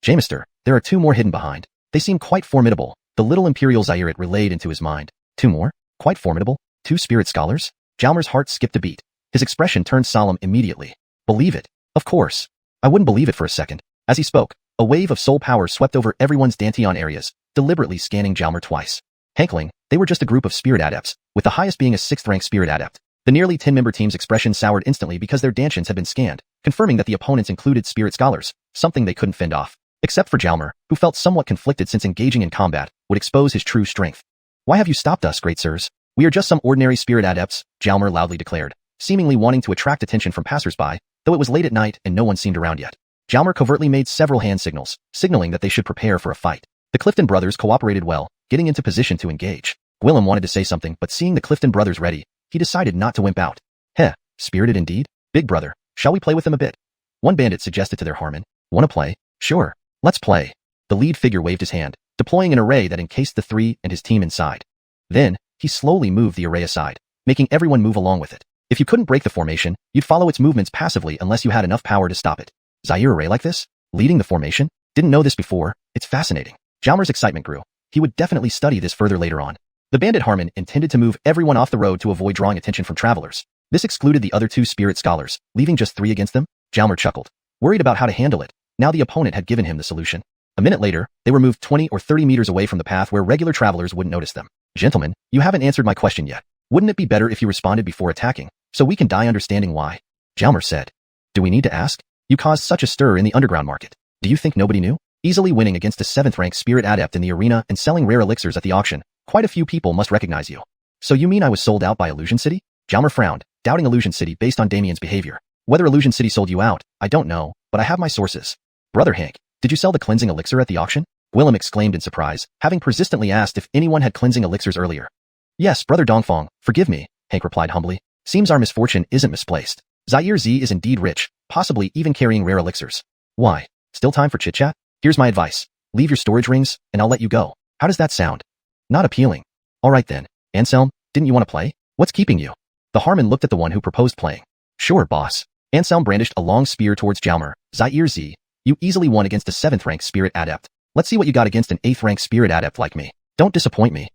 "Jamister, there are 2 more hidden behind. They seem quite formidable." The little Imperial Zaire relayed into his mind. 2 more? Quite formidable? 2 spirit scholars? Jalmer's heart skipped a beat. His expression turned solemn immediately. "Believe it? Of course. I wouldn't believe it for a second." As he spoke, a wave of soul power swept over everyone's Danteon areas, deliberately scanning Jalmer twice. Hankling, they were just a group of spirit adepts, with the highest being a 6th rank spirit adept. The nearly 10-member team's expression soured instantly because their Dantians had been scanned, confirming that the opponents included spirit scholars, something they couldn't fend off. Except for Jalmer, who felt somewhat conflicted since engaging in combat would expose his true strength. "Why have you stopped us, great sirs? We are just some ordinary spirit adepts," Jalmer loudly declared, seemingly wanting to attract attention from passersby, though it was late at night and no one seemed around yet. Jalmer covertly made several hand signals, signaling that they should prepare for a fight. The Clifton brothers cooperated well, getting into position to engage. Gwillem wanted to say something, but seeing the Clifton brothers ready, he decided not to wimp out. "Heh, spirited indeed. Big brother, shall we play with them a bit?" One bandit suggested to their Harmon. "Wanna play? Sure. Let's play." The lead figure waved his hand, deploying an array that encased the 3 and his team inside. Then, he slowly moved the array aside, making everyone move along with it. If you couldn't break the formation, you'd follow its movements passively unless you had enough power to stop it. Zaire array like this? Leading the formation? Didn't know this before. It's fascinating. Jalmer's excitement grew. He would definitely study this further later on. The bandit Harmon intended to move everyone off the road to avoid drawing attention from travelers. This excluded the other 2 spirit scholars, leaving just 3 against them. Jalmer chuckled, worried about how to handle it. Now the opponent had given him the solution. A minute later, they were moved 20 or 30 meters away from the path where regular travelers wouldn't notice them. "Gentlemen, you haven't answered my question yet. Wouldn't it be better if you responded before attacking, so we can die understanding why?" Jalmer said. "Do we need to ask? You caused such a stir in the underground market. Do you think nobody knew? Easily winning against a 7th rank spirit adept in the arena and selling rare elixirs at the auction, quite a few people must recognize you." "So you mean I was sold out by Illusion City?" Jalmer frowned, doubting Illusion City based on Damien's behavior. "Whether Illusion City sold you out, I don't know, but I have my sources." "Brother Hank, did you sell the cleansing elixir at the auction?" Gwillem exclaimed in surprise, having persistently asked if anyone had cleansing elixirs earlier. "Yes, Brother Dongfang, forgive me," Hank replied humbly. "Seems our misfortune isn't misplaced. Zaire is indeed rich, possibly even carrying rare elixirs." "Why? Still time for chit-chat? Here's my advice. Leave your storage rings, and I'll let you go." "How does that sound?" "Not appealing." "All right then. Anselm, didn't you want to play? What's keeping you?" The Harmon looked at the one who proposed playing. "Sure, boss." Anselm brandished a long spear towards Jalmer. "Zaire, you easily won against a 7th rank spirit adept. Let's see what you got against an 8th rank spirit adept like me. Don't disappoint me."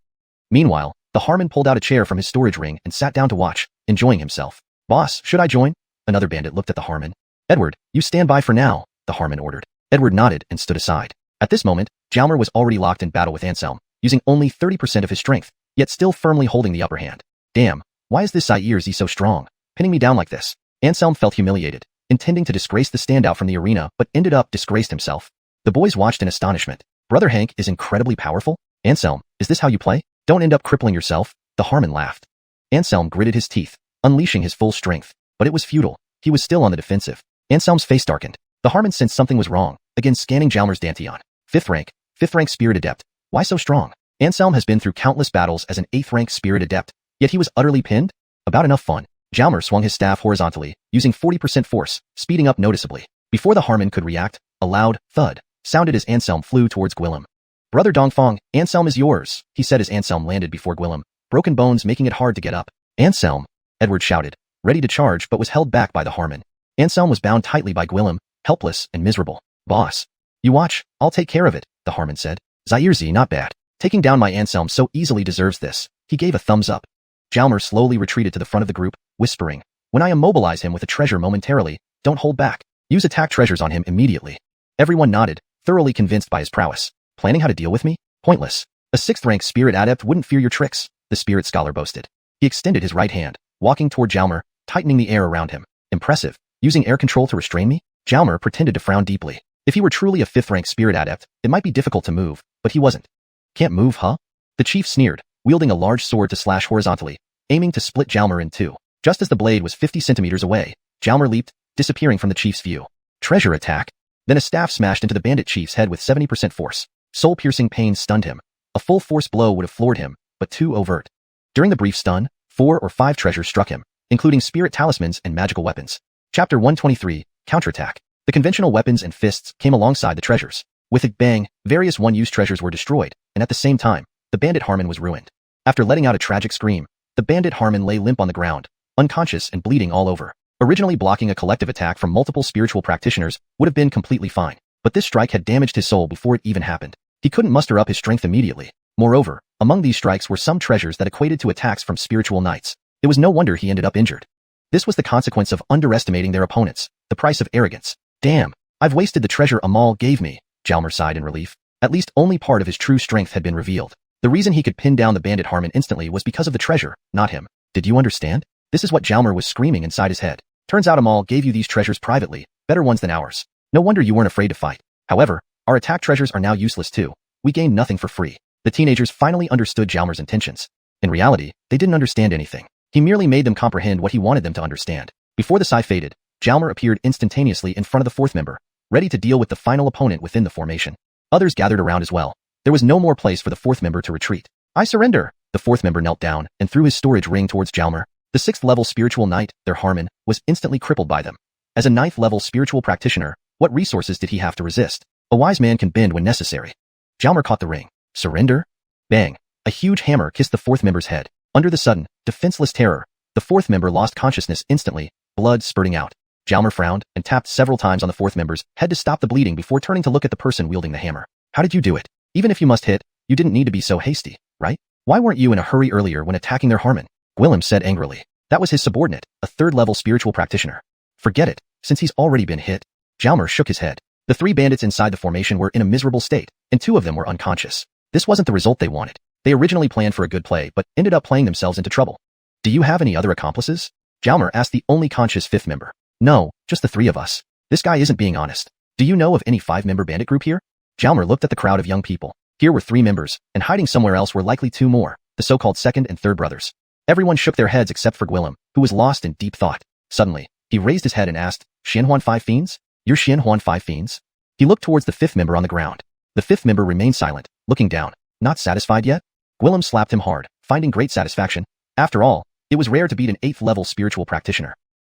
Meanwhile, the Harmon pulled out a chair from his storage ring and sat down to watch, enjoying himself. "Boss, should I join?" Another bandit looked at the Harmon. "Edward, you stand by for now," the Harmon ordered. Edward nodded and stood aside. At this moment, Jalmer was already locked in battle with Anselm, using only 30% of his strength, yet still firmly holding the upper hand. Damn, why is this Zaire-Z so strong, pinning me down like this? Anselm felt humiliated, intending to disgrace the standout from the arena, but ended up disgraced himself. The boys watched in astonishment. Brother Hank is incredibly powerful? Anselm, is this how you play? Don't end up crippling yourself. The Harmon laughed. Anselm gritted his teeth, unleashing his full strength, but it was futile. He was still on the defensive. Anselm's face darkened. The Harmon sensed something was wrong, again scanning Jalmer's Danteon. 5th rank Spirit Adept. Why so strong? Anselm has been through countless battles as an 8th rank Spirit Adept, yet he was utterly pinned? About enough fun. Jalmer swung his staff horizontally, using 40% force, speeding up noticeably. Before the Harmon could react, a loud thud sounded as Anselm flew towards Gwillem. Brother Dongfang, Anselm is yours, he said as Anselm landed before Gwillem, broken bones making it hard to get up. Anselm, Edward shouted, ready to charge but was held back by the Harmon. Anselm was bound tightly by Gwillem, helpless and miserable. Boss. You watch, I'll take care of it, the Harmon said. Zaire-Z not bad. Taking down my Anselm so easily deserves this. He gave a thumbs up. Jalmer slowly retreated to the front of the group, whispering, when I immobilize him with a treasure momentarily, don't hold back. Use attack treasures on him immediately. Everyone nodded, thoroughly convinced by his prowess. Planning how to deal with me? Pointless. A 6th rank Spirit Adept wouldn't fear your tricks, the Spirit Scholar boasted. He extended his right hand, walking toward Jalmer, tightening the air around him. Impressive. Using air control to restrain me? Jalmer pretended to frown deeply. If he were truly a 5th rank Spirit Adept, it might be difficult to move, but he wasn't. Can't move, huh? The chief sneered, wielding a large sword to slash horizontally, aiming to split Jalmer in two. Just as the blade was 50 centimeters away, Jalmer leaped, disappearing from the chief's view. Treasure attack. Then a staff smashed into the bandit chief's head with 70% force. Soul-piercing pain stunned him. A full force blow would have floored him, but too overt. During the brief stun, 4 or 5 treasures struck him, including spirit talismans and magical weapons. Chapter 123, Counterattack. The conventional weapons and fists came alongside the treasures. With a bang, various one-use treasures were destroyed, and at the same time, the bandit Harmon was ruined. After letting out a tragic scream, the bandit Harmon lay limp on the ground, unconscious and bleeding all over. Originally blocking a collective attack from multiple spiritual practitioners would have been completely fine, but this strike had damaged his soul before it even happened. He couldn't muster up his strength immediately. Moreover, among these strikes were some treasures that equated to attacks from spiritual knights. It was no wonder he ended up injured. This was the consequence of underestimating their opponents, the price of arrogance. Damn, I've wasted the treasure Amal gave me, Jalmer sighed in relief. At least only part of his true strength had been revealed. The reason he could pin down the bandit Harmon instantly was because of the treasure, not him. Did you understand? This is what Jalmer was screaming inside his head. Turns out Amal gave you these treasures privately, better ones than ours. No wonder you weren't afraid to fight. However, our attack treasures are now useless too. We gained nothing for free. The teenagers finally understood Jalmer's intentions. In reality, they didn't understand anything. He merely made them comprehend what he wanted them to understand. Before the Psy faded, Jalmer appeared instantaneously in front of the 4th member, ready to deal with the final opponent within the formation. Others gathered around as well. There was no more place for the 4th member to retreat. I surrender! The 4th member knelt down and threw his storage ring towards Jalmer. The 6th level spiritual knight, their Harmon, was instantly crippled by them. As a 9th level spiritual practitioner, what resources did he have to resist? A wise man can bend when necessary. Jalmer caught the ring. Surrender? Bang! A huge hammer kissed the 4th member's head. Under the sudden, defenseless terror, the 4th member lost consciousness instantly, blood spurting out. Jalmer frowned and tapped several times on the 4th member's head to stop the bleeding before turning to look at the person wielding the hammer. How did you do it? Even if you must hit, you didn't need to be so hasty, right? Why weren't you in a hurry earlier when attacking their Harmon? Gwillem said angrily. That was his subordinate, a 3rd level spiritual practitioner. Forget it, since he's already been hit. Jalmer shook his head. The 3 bandits inside the formation were in a miserable state, and 2 of them were unconscious. This wasn't the result they wanted. They originally planned for a good play, but ended up playing themselves into trouble. Do you have any other accomplices? Jalmer asked the only conscious 5th member. No, just the 3 of us. This guy isn't being honest. Do you know of any 5-member bandit group here? Jalmer looked at the crowd of young people. Here were 3 members, and hiding somewhere else were likely 2 more, the so-called 2nd and 3rd brothers. Everyone shook their heads except for Gwillem, who was lost in deep thought. Suddenly, he raised his head and asked, Xianhuan 5 fiends? You're Xianhuan 5 fiends? He looked towards the 5th member on the ground. The 5th member remained silent, looking down. Not satisfied yet? Gwillem slapped him hard, finding great satisfaction. After all, it was rare to beat an 8th level spiritual practitioner.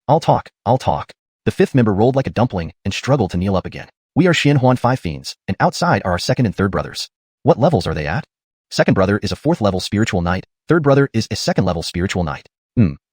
I'll talk. The 5th member rolled like a dumpling and struggled to kneel up again. We are Xianhuan 5 fiends, and outside are our 2nd and 3rd brothers. What levels are they at? 2nd brother is a 4th level spiritual knight, 3rd brother is a 2nd level spiritual knight.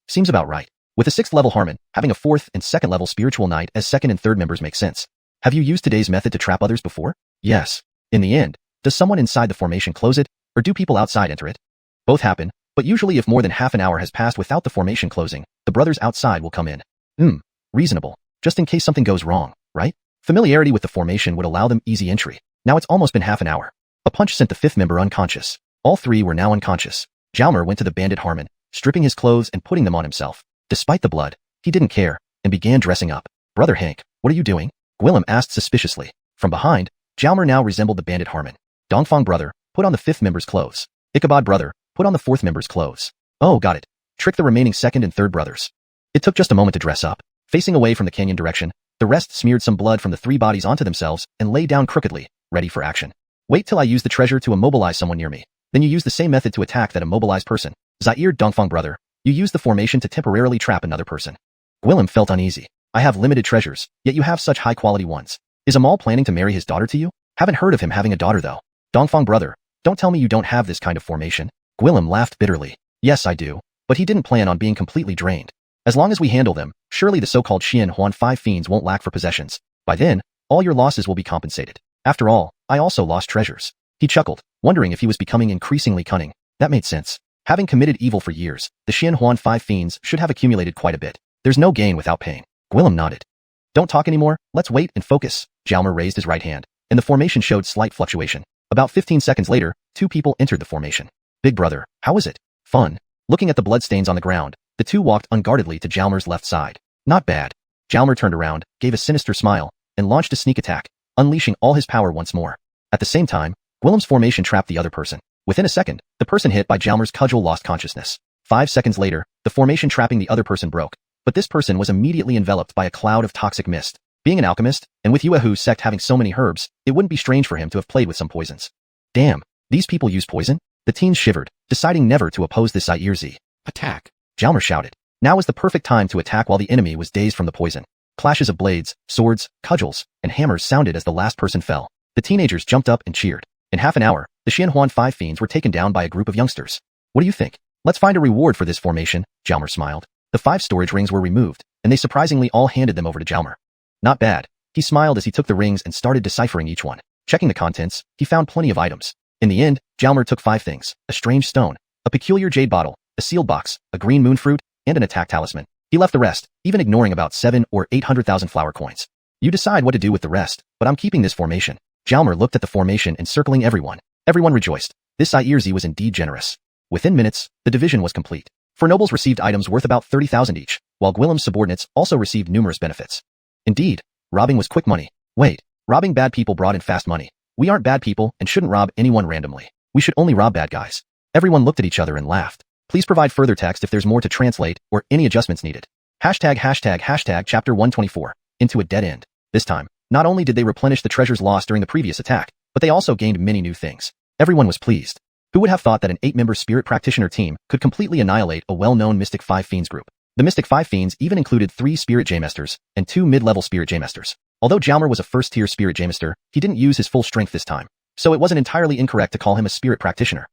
Seems about right. With a 6th level Harmon, having a 4th and 2nd level spiritual knight as 2nd and 3rd members makes sense. Have you used today's method to trap others before? Yes. In the end, does someone inside the formation close it, or do people outside enter it? Both happen, but usually if more than half an hour has passed without the formation closing, the brothers outside will come in. Reasonable. Just in case something goes wrong, right? Familiarity with the formation would allow them easy entry. Now it's almost been half an hour. A punch sent the 5th member unconscious. All three were now unconscious. Jalmer went to the bandit Harmon, stripping his clothes and putting them on himself. Despite the blood, he didn't care, and began dressing up. Brother Hank, what are you doing? Gwillem asked suspiciously. From behind, Jalmer now resembled the bandit Harmon. Dongfang brother, put on the fifth member's clothes. Ichabod brother, put on the fourth member's clothes. Oh, got it. Trick the remaining second and third brothers. It took just a moment to dress up. Facing away from the canyon direction, the rest smeared some blood from the three bodies onto themselves and lay down crookedly, ready for action. Wait till I use the treasure to immobilize someone near me. Then you use the same method to attack that immobilized person. Zaire Dongfang brother, you use the formation to temporarily trap another person. Gwillem felt uneasy. I have limited treasures, yet you have such high-quality ones. Is Amal planning to marry his daughter to you? Haven't heard of him having a daughter though. Dongfang brother, don't tell me you don't have this kind of formation. Gwillem laughed bitterly. Yes, I do. But he didn't plan on being completely drained. As long as we handle them, surely the so-called Xian-Huan 5 fiends won't lack for possessions. By then, all your losses will be compensated. After all, I also lost treasures. He chuckled, wondering if he was becoming increasingly cunning. That made sense. Having committed evil for years, the Xian-Huan 5 fiends should have accumulated quite a bit. There's no gain without pain. Gwillem nodded. Don't talk anymore, let's wait and focus. Jalmer raised his right hand, and the formation showed slight fluctuation. About 15 seconds later, two people entered the formation. Big brother, how was it? Fun. Looking at the bloodstains on the ground, the two walked unguardedly to Jalmer's left side. Not bad. Jalmer turned around, gave a sinister smile, and launched a sneak attack, unleashing all his power once more. At the same time, Gwillem's formation trapped the other person. Within a second, the person hit by Jalmer's cudgel lost consciousness. 5 seconds later, the formation trapping the other person broke, but this person was immediately enveloped by a cloud of toxic mist. Being an alchemist, and with Yuehu's sect having so many herbs, it wouldn't be strange for him to have played with some poisons. Damn, these people use poison? The teens shivered, deciding never to oppose this Zaire. Attack! Jalmer shouted. Now was the perfect time to attack while the enemy was dazed from the poison. Clashes of blades, swords, cudgels, and hammers sounded as the last person fell. The teenagers jumped up and cheered. In half an hour, the Xian-Huan 5 fiends were taken down by a group of youngsters. What do you think? Let's find a reward for this formation, Jalmer smiled. The 5 storage rings were removed, and they surprisingly all handed them over to Jalmer. Not bad. He smiled as he took the rings and started deciphering each one. Checking the contents, he found plenty of items. In the end, Jalmer took 5 things: a strange stone, a peculiar jade bottle, a sealed box, a green moon fruit, and an attack talisman. He left the rest, even ignoring about 7 or 800,000 flower coins. You decide what to do with the rest, but I'm keeping this formation. Jalmer looked at the formation encircling everyone. Everyone rejoiced. This Zaire was indeed generous. Within minutes, the division was complete. For nobles received items worth about 30,000 each, while Gwillem's subordinates also received numerous benefits. Indeed, robbing was quick money. Wait, robbing bad people brought in fast money. We aren't bad people and shouldn't rob anyone randomly. We should only rob bad guys. Everyone looked at each other and laughed. Please provide further text if there's more to translate or any adjustments needed. Hashtag chapter 124. Into a dead end. This time, not only did they replenish the treasures lost during the previous attack, but they also gained many new things. Everyone was pleased. Who would have thought that an 8-member spirit practitioner team could completely annihilate a well-known Mystic 5 Fiends group? The Mystic 5 Fiends even included 3 Spirit J-Masters and 2 mid-level Spirit J-Masters. Although Jalmer was a first-tier Spirit J-Master, he didn't use his full strength this time, so it wasn't entirely incorrect to call him a spirit practitioner.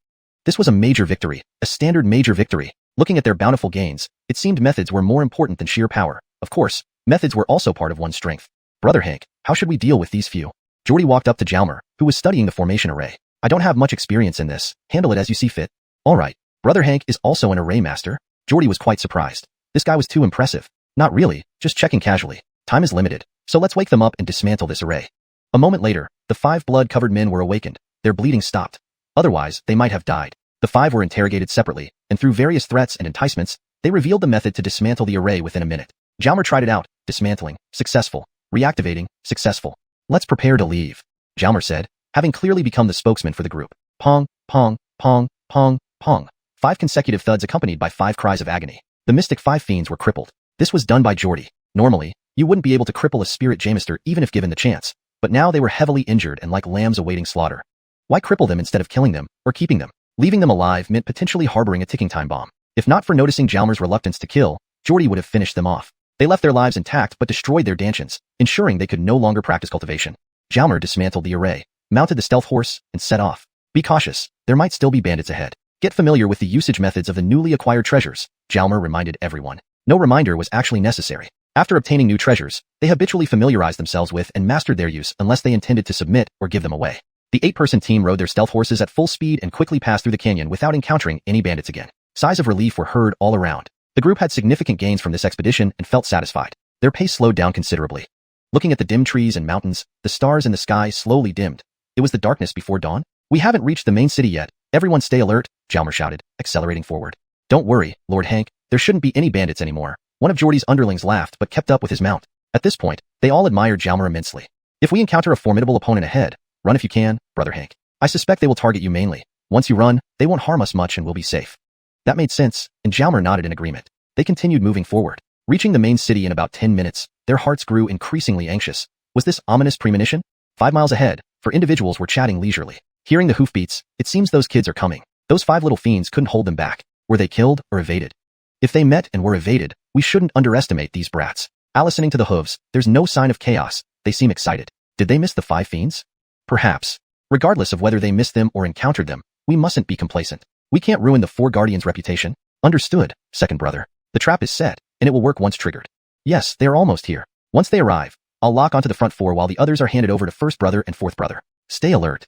This was a major victory, a standard major victory. Looking at their bountiful gains, it seemed methods were more important than sheer power. Of course, methods were also part of one's strength. Brother Hank, how should we deal with these few? Jordy walked up to Jalmer, who was studying the formation array. I don't have much experience in this. Handle it as you see fit. All right. Brother Hank is also an array master. Jordy was quite surprised. This guy was too impressive. Not really, just checking casually. Time is limited, so let's wake them up and dismantle this array. A moment later, the 5 blood-covered men were awakened. Their bleeding stopped. Otherwise, they might have died. The 5 were interrogated separately, and through various threats and enticements, they revealed the method to dismantle the array within a minute. Jalmer tried it out. Dismantling. Successful. Reactivating. Successful. Let's prepare to leave, Jalmer said, having clearly become the spokesman for the group. Pong, pong, pong, pong, pong. 5 consecutive thuds accompanied by 5 cries of agony. The Mystic 5 Fiends were crippled. This was done by Jordy. Normally, you wouldn't be able to cripple a Spirit J-Master even if given the chance, but now they were heavily injured and like lambs awaiting slaughter. Why cripple them instead of killing them, or keeping them? Leaving them alive meant potentially harboring a ticking time bomb. If not for noticing Jalmer's reluctance to kill, Jordy would have finished them off. They left their lives intact but destroyed their dantians, ensuring they could no longer practice cultivation. Jalmer dismantled the array, mounted the stealth horse, and set off. Be cautious, there might still be bandits ahead. Get familiar with the usage methods of the newly acquired treasures, Jalmer reminded everyone. No reminder was actually necessary. After obtaining new treasures, they habitually familiarized themselves with and mastered their use unless they intended to submit or give them away. The 8-person team rode their stealth horses at full speed and quickly passed through the canyon without encountering any bandits again. Sighs of relief were heard all around. The group had significant gains from this expedition and felt satisfied. Their pace slowed down considerably. Looking at the dim trees and mountains, the stars in the sky slowly dimmed. It was the darkness before dawn. We haven't reached the main city yet, Everyone stay alert, Jalmer shouted, accelerating forward. Don't worry, Lord Hank, there shouldn't be any bandits anymore. One of Geordie's underlings laughed but kept up with his mount. At this point, they all admired Jalmer immensely. If we encounter a formidable opponent ahead, run if you can, Brother Hank. I suspect they will target you mainly. Once you run, they won't harm us much and we'll be safe. That made sense, and Jalmer nodded in agreement. They continued moving forward. Reaching the main city in about 10 minutes, their hearts grew increasingly anxious. Was this ominous premonition? 5 miles ahead, for individuals were chatting leisurely. Hearing the hoofbeats, it seems those kids are coming. Those 5 little fiends couldn't hold them back. Were they killed or evaded? If they met and were evaded, we shouldn't underestimate these brats. Listening to the hooves, there's no sign of chaos. They seem excited. Did they miss the 5 fiends? Perhaps. Regardless of whether they missed them or encountered them, we mustn't be complacent. We can't ruin the 4 guardians' reputation. Understood, second brother. The trap is set, and it will work once triggered. Yes, they are almost here. Once they arrive, I'll lock onto the front 4 while the others are handed over to first brother and fourth brother. Stay alert.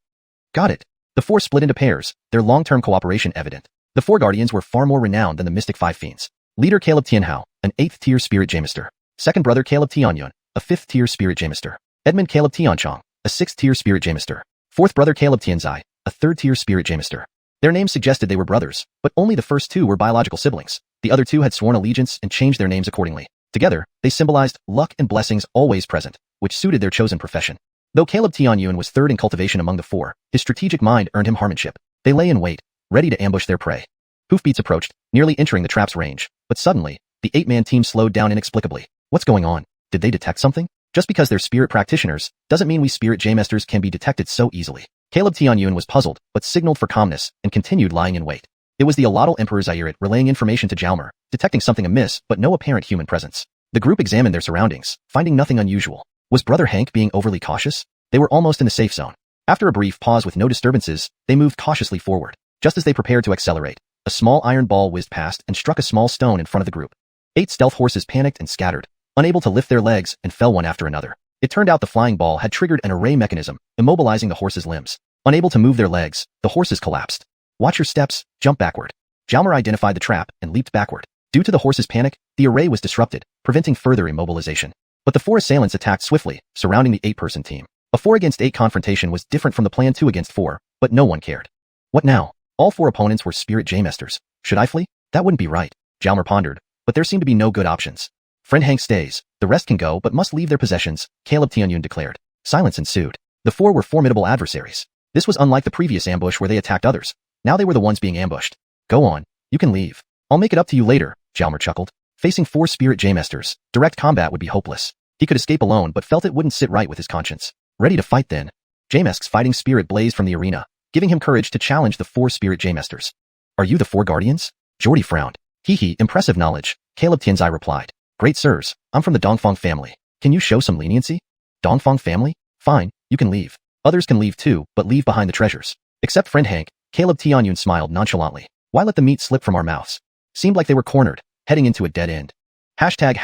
Got it. The 4 split into pairs, their long-term cooperation evident. The 4 guardians were far more renowned than the mystic 5 fiends. Leader Caleb Tianhao, an 8th-tier spirit Jamister. Second brother Caleb Tianyun, a 5th-tier spirit Jamister. Edmund Caleb Tianchong, a 6th-tier spirit Jamister. Fourth brother Caleb Tianzai, a 3rd-tier spirit Jamister. Their names suggested they were brothers, but only the first 2 were biological siblings. The other 2 had sworn allegiance and changed their names accordingly. Together, they symbolized luck and blessings always present, which suited their chosen profession. Though Caleb Tianyun was 3rd in cultivation among the 4, his strategic mind earned him harmonship. They lay in wait, ready to ambush their prey. Hoofbeats approached, nearly entering the trap's range, but suddenly, the 8-man team slowed down inexplicably. What's going on? Did they detect something? Just because they're spirit practitioners, doesn't mean we spirit J-masters can be detected so easily. Caleb Tianyun was puzzled, but signaled for calmness, and continued lying in wait. It was the Allotl Emperor Zairit relaying information to Jalmer, detecting something amiss but no apparent human presence. The group examined their surroundings, finding nothing unusual. Was Brother Hank being overly cautious? They were almost in the safe zone. After a brief pause with no disturbances, they moved cautiously forward. Just as they prepared to accelerate, a small iron ball whizzed past and struck a small stone in front of the group. 8 stealth horses panicked and scattered, unable to lift their legs, and fell one after another. It turned out the flying ball had triggered an array mechanism, immobilizing the horses' limbs. Unable to move their legs, the horses collapsed. Watch your steps, jump backward. Jalmer identified the trap and leaped backward. Due to the horses' panic, the array was disrupted, preventing further immobilization. But the 4 assailants attacked swiftly, surrounding the 8-person team. A 4 against 8 confrontation was different from the planned 2 against 4, but no one cared. What now? All 4 opponents were spirit J-masters. Should I flee? That wouldn't be right, Jalmer pondered, but there seemed to be no good options. Friend Hank stays. The rest can go but must leave their possessions, Caleb Tianyun declared. Silence ensued. The 4 were formidable adversaries. This was unlike the previous ambush where they attacked others. Now they were the ones being ambushed. Go on. You can leave. I'll make it up to you later, Jalmer chuckled. Facing 4 spirit J-masters, direct combat would be hopeless. He could escape alone but felt it wouldn't sit right with his conscience. Ready to fight then. J-Mask's fighting spirit blazed from the arena, giving him courage to challenge the 4 spirit J-masters. Are you the 4 guardians? Geordie frowned. Hee, impressive knowledge, Caleb Tianzai replied. Great sirs, I'm from the Dongfang family. Can you show some leniency? Dongfang family? Fine, you can leave. Others can leave too, but leave behind the treasures. Except friend Hank, Caleb Tianyun smiled nonchalantly. Why let the meat slip from our mouths? Seemed like they were cornered, heading into a dead end. Hashtag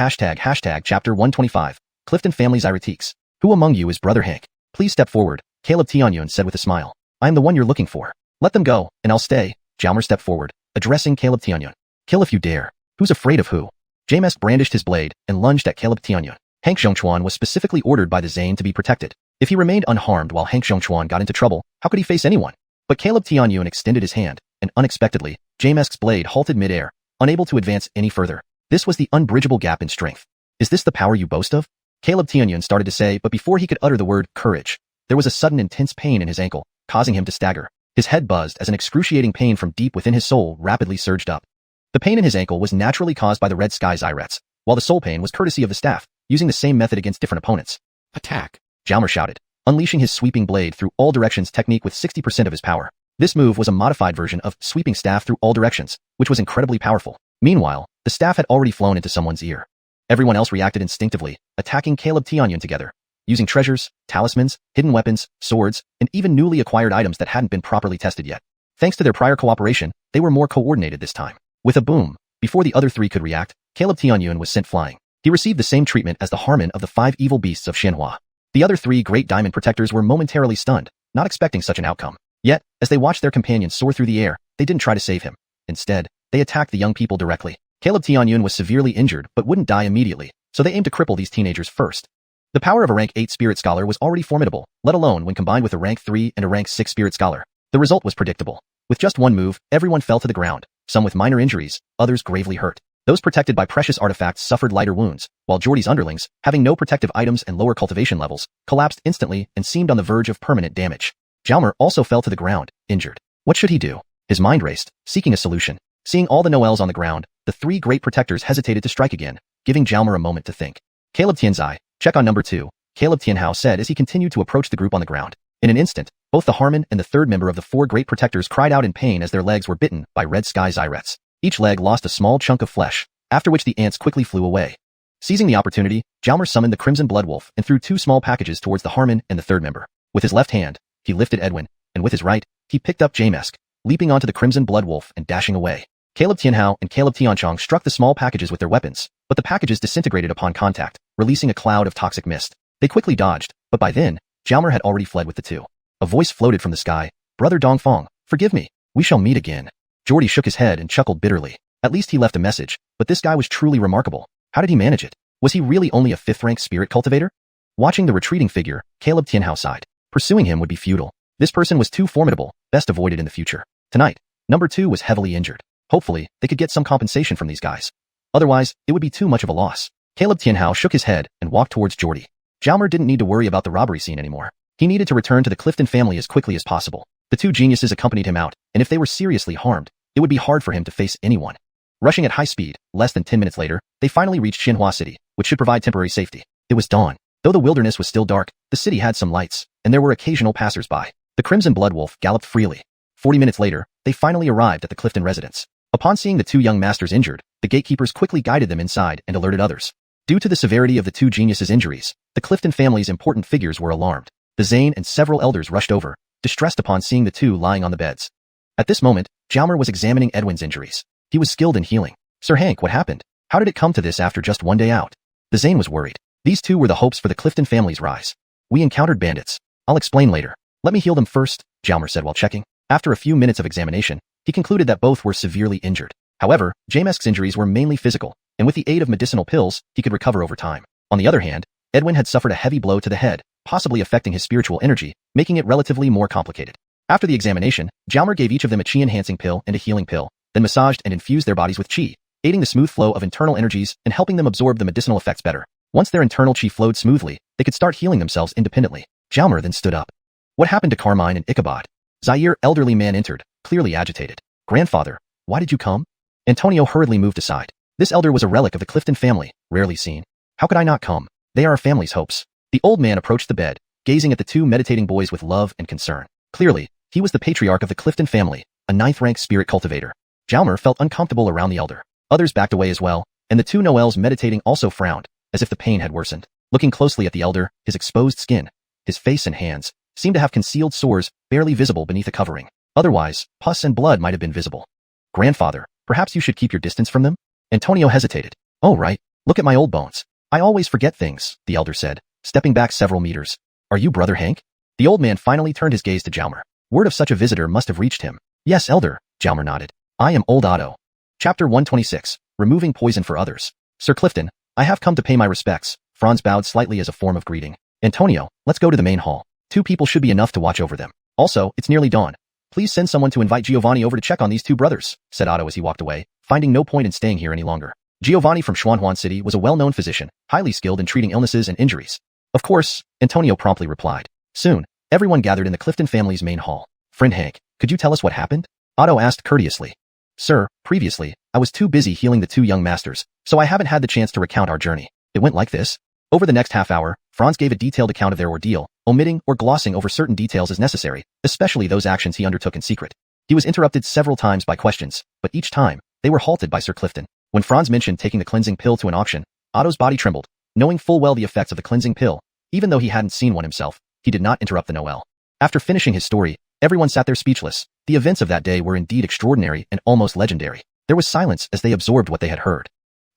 chapter 125, Clifton Family Zyratiques. Who among you is Brother Hank? Please step forward, Caleb Tianyun said with a smile. I am the one you're looking for. Let them go, and I'll stay. Jalmer stepped forward, addressing Caleb Tianyun. Kill if you dare. Who's afraid of who? J-Mask brandished his blade and lunged at Caleb Tianyun. Hank Zhongchuan was specifically ordered by the Zane to be protected. If he remained unharmed while Hank Zhongchuan got into trouble, how could he face anyone? But Caleb Tianyun extended his hand, and unexpectedly, J-Mask's blade halted midair, unable to advance any further. This was the unbridgeable gap in strength. Is this the power you boast of? Caleb Tianyun started to say, but before he could utter the word courage, there was a sudden intense pain in his ankle, causing him to stagger. His head buzzed as an excruciating pain from deep within his soul rapidly surged up. The pain in his ankle was naturally caused by the red sky Zyrats, while the soul pain was courtesy of the staff, using the same method against different opponents. Attack! Jalmer shouted, unleashing his sweeping blade through all directions technique with 60% of his power. This move was a modified version of sweeping staff through all directions, which was incredibly powerful. Meanwhile, the staff had already flown into someone's ear. Everyone else reacted instinctively, attacking Caleb Tianyun together, using treasures, talismans, hidden weapons, swords, and even newly acquired items that hadn't been properly tested yet. Thanks to their prior cooperation, they were more coordinated this time. With a boom, before the other 3 could react, Caleb Tianyun was sent flying. He received the same treatment as the Harmon of the 5 evil beasts of Xianhua. The other 3 great diamond protectors were momentarily stunned, not expecting such an outcome. Yet, as they watched their companion soar through the air, they didn't try to save him. Instead, they attacked the young people directly. Caleb Tianyun was severely injured but wouldn't die immediately, so they aimed to cripple these teenagers first. The power of a rank 8 spirit scholar was already formidable, let alone when combined with a rank 3 and a rank 6 spirit scholar. The result was predictable. With just one move, everyone fell to the ground, some with minor injuries, others gravely hurt. Those protected by precious artifacts suffered lighter wounds, while Geordie's underlings, having no protective items and lower cultivation levels, collapsed instantly and seemed on the verge of permanent damage. Jalmer also fell to the ground, injured. What should he do? His mind raced, seeking a solution. Seeing all the Noels on the ground, the three great protectors hesitated to strike again, giving Jalmer a moment to think. Caleb Tianzai, check on number 2, Caleb Tianhao said as he continued to approach the group on the ground. In an instant, both the Harmon and the third member of the four great protectors cried out in pain as their legs were bitten by red sky Zyrets. Each leg lost a small chunk of flesh, after which the ants quickly flew away. Seizing the opportunity, Jalmer summoned the Crimson Bloodwolf and threw 2 small packages towards the Harmon and the third member. With his left hand, he lifted Edwin, and with his right, he picked up Jamesk, leaping onto the Crimson Bloodwolf and dashing away. Caleb Tianhao and Caleb Tianchong struck the small packages with their weapons, but the packages disintegrated upon contact, releasing a cloud of toxic mist. They quickly dodged, but by then, Jalmer had already fled with the two. A voice floated from the sky. Brother Dongfang, forgive me. We shall meet again. Geordie shook his head and chuckled bitterly. At least he left a message, but this guy was truly remarkable. How did he manage it? Was he really only a 5th-rank spirit cultivator? Watching the retreating figure, Caleb Tianhao sighed. Pursuing him would be futile. This person was too formidable, best avoided in the future. Tonight, number 2 was heavily injured. Hopefully, they could get some compensation from these guys. Otherwise, it would be too much of a loss. Caleb Tianhao shook his head and walked towards Geordie. Jalmer didn't need to worry about the robbery scene anymore. He needed to return to the Clifton family as quickly as possible. The two geniuses accompanied him out, and if they were seriously harmed, it would be hard for him to face anyone. Rushing at high speed, less than 10 minutes later, they finally reached Xinhua City, which should provide temporary safety. It was dawn. Though the wilderness was still dark, the city had some lights, and there were occasional passers-by. The Crimson Bloodwolf galloped freely. 40 minutes later, they finally arrived at the Clifton residence. Upon seeing the two young masters injured, the gatekeepers quickly guided them inside and alerted others. Due to the severity of the two geniuses' injuries, the Clifton family's important figures were alarmed. The Zane and several elders rushed over, distressed upon seeing the two lying on the beds. At this moment, Jalmer was examining Edwin's injuries. He was skilled in healing. Sir Hank, what happened? How did it come to this after just one day out? The Zane was worried. These two were the hopes for the Clifton family's rise. We encountered bandits. I'll explain later. Let me heal them first, Jalmer said while checking. After a few minutes of examination, he concluded that both were severely injured. However, Jamesk's injuries were mainly physical, and with the aid of medicinal pills, he could recover over time. On the other hand, Edwin had suffered a heavy blow to the head, possibly affecting his spiritual energy, making it relatively more complicated. After the examination, Jalmer gave each of them a chi-enhancing pill and a healing pill, then massaged and infused their bodies with chi, aiding the smooth flow of internal energies and helping them absorb the medicinal effects better. Once their internal chi flowed smoothly, they could start healing themselves independently. Jalmer then stood up. What happened to Carmine and Ichabod? Zaire, elderly man entered, clearly agitated. Grandfather, why did you come? Antonio hurriedly moved aside. This elder was a relic of the Clifton family, rarely seen. How could I not come? They are our family's hopes. The old man approached the bed, gazing at the two meditating boys with love and concern. Clearly, he was the patriarch of the Clifton family, a 9th-rank spirit cultivator. Jalmer felt uncomfortable around the elder. Others backed away as well, and the two Noels meditating also frowned, as if the pain had worsened. Looking closely at the elder, his exposed skin, his face and hands, seemed to have concealed sores barely visible beneath a covering. Otherwise, pus and blood might have been visible. Grandfather, perhaps you should keep your distance from them? Antonio hesitated. Oh right, look at my old bones. I always forget things, the elder said, stepping back several meters. Are you Brother Hank? The old man finally turned his gaze to Jalmer. Word of such a visitor must have reached him. Yes, elder, Jalmer nodded. I am old Otto. Chapter 126, Removing Poison for Others. Sir Clifton, I have come to pay my respects. Franz bowed slightly as a form of greeting. Antonio, let's go to the main hall. 2 people should be enough to watch over them. Also, it's nearly dawn. Please send someone to invite Giovanni over to check on these 2 brothers, said Otto as he walked away, finding no point in staying here any longer. Giovanni from Xuanhuan City was a well-known physician, highly skilled in treating illnesses and injuries. Of course, Antonio promptly replied. Soon, everyone gathered in the Clifton family's main hall. Friend Hank, could you tell us what happened? Otto asked courteously. Sir, previously, I was too busy healing the 2 young masters, so I haven't had the chance to recount our journey. It went like this. Over the next half hour, Franz gave a detailed account of their ordeal, omitting or glossing over certain details as necessary, especially those actions he undertook in secret. He was interrupted several times by questions, but each time, they were halted by Sir Clifton. When Franz mentioned taking the cleansing pill to an auction, Otto's body trembled. Knowing full well the effects of the cleansing pill, even though he hadn't seen one himself, he did not interrupt the Noel. After finishing his story, everyone sat there speechless. The events of that day were indeed extraordinary and almost legendary. There was silence as they absorbed what they had heard.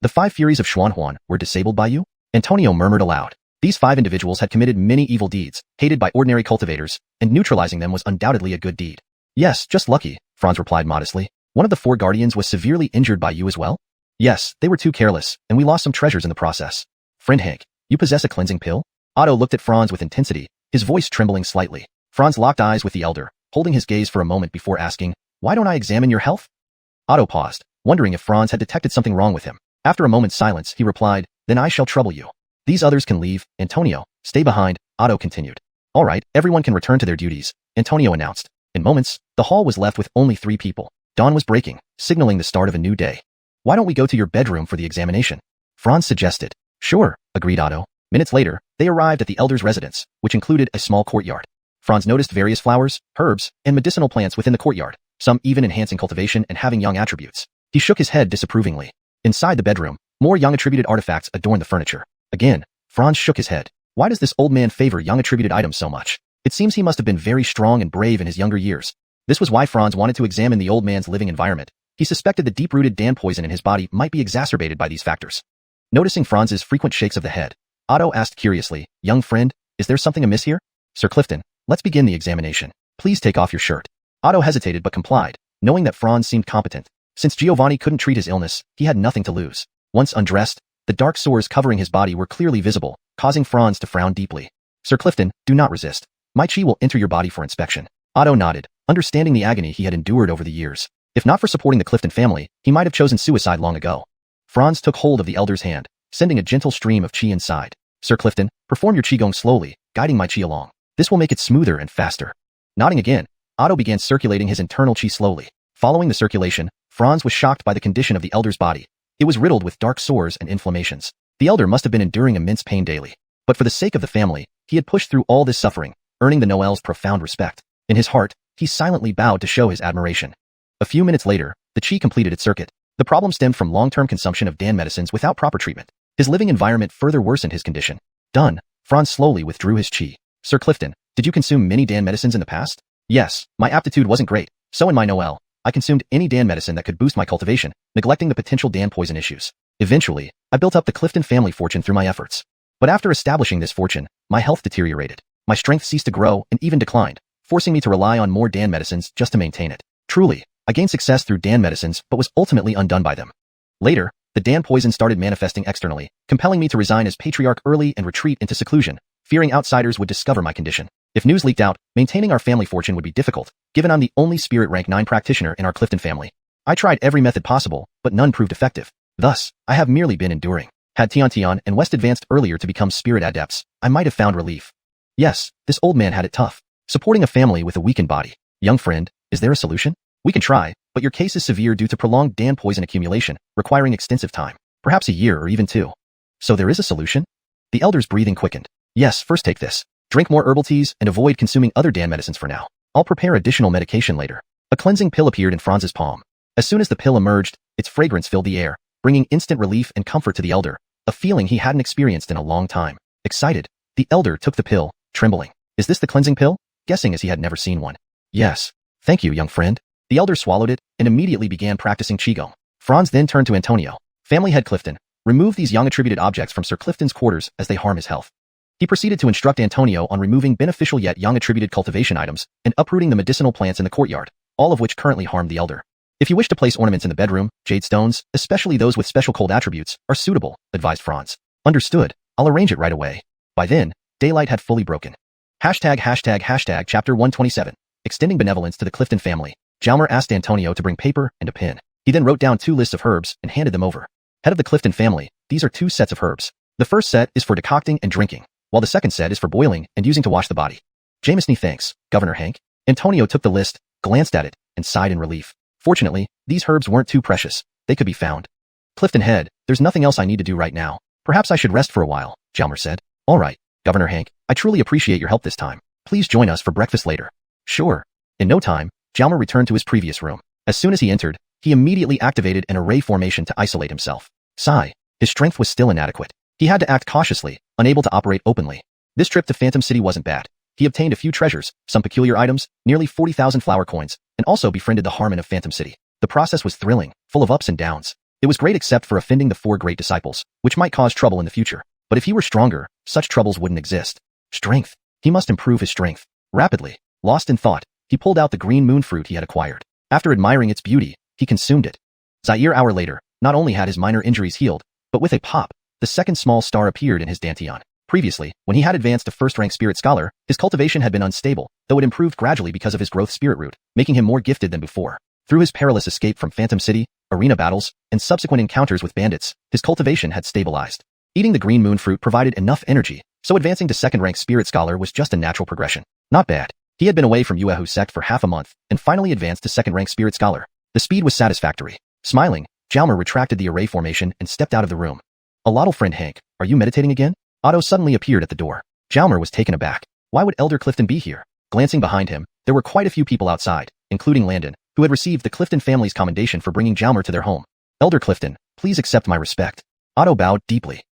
The 5 Furies of Xuanhuan were disabled by you? Antonio murmured aloud. These 5 individuals had committed many evil deeds, hated by ordinary cultivators, and neutralizing them was undoubtedly a good deed. Yes, just lucky, Franz replied modestly. One of the 4 guardians was severely injured by you as well? Yes, they were too careless, and we lost some treasures in the process. Friend Hank, you possess a cleansing pill? Otto looked at Franz with intensity, his voice trembling slightly. Franz locked eyes with the elder, holding his gaze for a moment before asking, Why don't I examine your health? Otto paused, wondering if Franz had detected something wrong with him. After a moment's silence, he replied, then I shall trouble you. These others can leave. Antonio, stay behind, Otto continued. All right, everyone can return to their duties, Antonio announced. In moments, the hall was left with only 3 people. Dawn was breaking, signaling the start of a new day. Why don't we go to your bedroom for the examination? Franz suggested. Sure, agreed Otto. Minutes later, they arrived at the elder's residence, which included a small courtyard. Franz noticed various flowers, herbs, and medicinal plants within the courtyard, some even enhancing cultivation and having young attributes. He shook his head disapprovingly. Inside the bedroom, more young attributed artifacts adorned the furniture. Again, Franz shook his head. Why does this old man favor young attributed items so much? It seems he must have been very strong and brave in his younger years. This was why Franz wanted to examine the old man's living environment. He suspected the deep-rooted Dan poison in his body might be exacerbated by these factors. Noticing Franz's frequent shakes of the head, Otto asked curiously, young friend, is there something amiss here? Sir Clifton, let's begin the examination. Please take off your shirt. Otto hesitated but complied, knowing that Franz seemed competent. Since Giovanni couldn't treat his illness, he had nothing to lose. Once undressed, the dark sores covering his body were clearly visible, causing Franz to frown deeply. Sir Clifton, do not resist. My chi will enter your body for inspection. Otto nodded, understanding the agony he had endured over the years. If not for supporting the Clifton family, he might have chosen suicide long ago. Franz took hold of the elder's hand, sending a gentle stream of chi inside. Sir Clifton, perform your qigong slowly, guiding my chi along. This will make it smoother and faster. Nodding again, Otto began circulating his internal chi slowly. Following the circulation, Franz was shocked by the condition of the elder's body. It was riddled with dark sores and inflammations. The elder must have been enduring immense pain daily. But for the sake of the family, he had pushed through all this suffering, earning the Noel's profound respect. In his heart, he silently bowed to show his admiration. A few minutes later, the chi completed its circuit. The problem stemmed from long-term consumption of Dan medicines without proper treatment. His living environment further worsened his condition. Done. Franz slowly withdrew his chi. Sir Clifton, did you consume many Dan medicines in the past? Yes, my aptitude wasn't great. So in my Noel, I consumed any Dan medicine that could boost my cultivation, neglecting the potential Dan poison issues. Eventually, I built up the Clifton family fortune through my efforts. But after establishing this fortune, my health deteriorated. My strength ceased to grow and even declined, forcing me to rely on more Dan medicines just to maintain it. Truly, I gained success through Dan medicines but was ultimately undone by them. Later, the Dan poison started manifesting externally, compelling me to resign as patriarch early and retreat into seclusion, fearing outsiders would discover my condition. If news leaked out, maintaining our family fortune would be difficult, given I'm the only spirit rank 9 practitioner in our Clifton family. I tried every method possible, but none proved effective. Thus, I have merely been enduring. Had Tian and West advanced earlier to become spirit adepts, I might have found relief. Yes, this old man had it tough, supporting a family with a weakened body. Young friend, is there a solution? We can try, but your case is severe due to prolonged Dan poison accumulation, requiring extensive time, perhaps a year or even 2. So there is a solution? The elder's breathing quickened. Yes, first take this. Drink more herbal teas and avoid consuming other Dan medicines for now. I'll prepare additional medication later. A cleansing pill appeared in Franz's palm. As soon as the pill emerged, its fragrance filled the air, bringing instant relief and comfort to the elder, a feeling he hadn't experienced in a long time. Excited, the elder took the pill, trembling. Is this the cleansing pill? Guessing as he had never seen one. Yes. Thank you, young friend. The elder swallowed it and immediately began practicing qigong. Franz then turned to Antonio. Family head Clifton, remove these young attributed objects from Sir Clifton's quarters as they harm his health. He proceeded to instruct Antonio on removing beneficial yet young attributed cultivation items and uprooting the medicinal plants in the courtyard, all of which currently harmed the elder. If you wish to place ornaments in the bedroom, jade stones, especially those with special cold attributes, are suitable, advised Franz. Understood. I'll arrange it right away. By then, daylight had fully broken. Chapter 127. Extending benevolence to the Clifton family. Jalmer asked Antonio to bring paper and a pen. He then wrote down 2 lists of herbs and handed them over. Head of the Clifton family, these are 2 sets of herbs. The first set is for decocting and drinking, while the second set is for boiling and using to wash the body. Jameson, thanks, Governor Hank. Antonio took the list, glanced at it, and sighed in relief. Fortunately, these herbs weren't too precious. They could be found. Clifton head, there's nothing else I need to do right now. Perhaps I should rest for a while, Jalmer said. All right, Governor Hank, I truly appreciate your help this time. Please join us for breakfast later. Sure. In no time, Jalmer returned to his previous room. As soon as he entered, he immediately activated an array formation to isolate himself. Sigh. His strength was still inadequate. He had to act cautiously, unable to operate openly. This trip to Phantom City wasn't bad. He obtained a few treasures, some peculiar items, nearly 40,000 flower coins, and also befriended the Harmon of Phantom City. The process was thrilling, full of ups and downs. It was great except for offending the 4 great disciples, which might cause trouble in the future. But if he were stronger, such troubles wouldn't exist. Strength. He must improve his strength. Rapidly, lost in thought, he pulled out the green moon fruit he had acquired. After admiring its beauty, he consumed it. Zaire hour later, not only had his minor injuries healed, but with a pop, the second small star appeared in his dantian. Previously, when he had advanced to first-rank spirit scholar, his cultivation had been unstable, though it improved gradually because of his growth spirit root, making him more gifted than before. Through his perilous escape from Phantom City, arena battles, and subsequent encounters with bandits, his cultivation had stabilized. Eating the green moon fruit provided enough energy, so advancing to second-rank Spirit Scholar was just a natural progression. Not bad. He had been away from Yuehu sect for half a month, and finally advanced to second-rank Spirit Scholar. The speed was satisfactory. Smiling, Jalmer retracted the array formation and stepped out of the room. Allottal friend Hank, are you meditating again? Otto suddenly appeared at the door. Jalmer was taken aback. Why would Elder Clifton be here? Glancing behind him, there were quite a few people outside, including Landon, who had received the Clifton family's commendation for bringing Jalmer to their home. Elder Clifton, please accept my respect. Otto bowed deeply.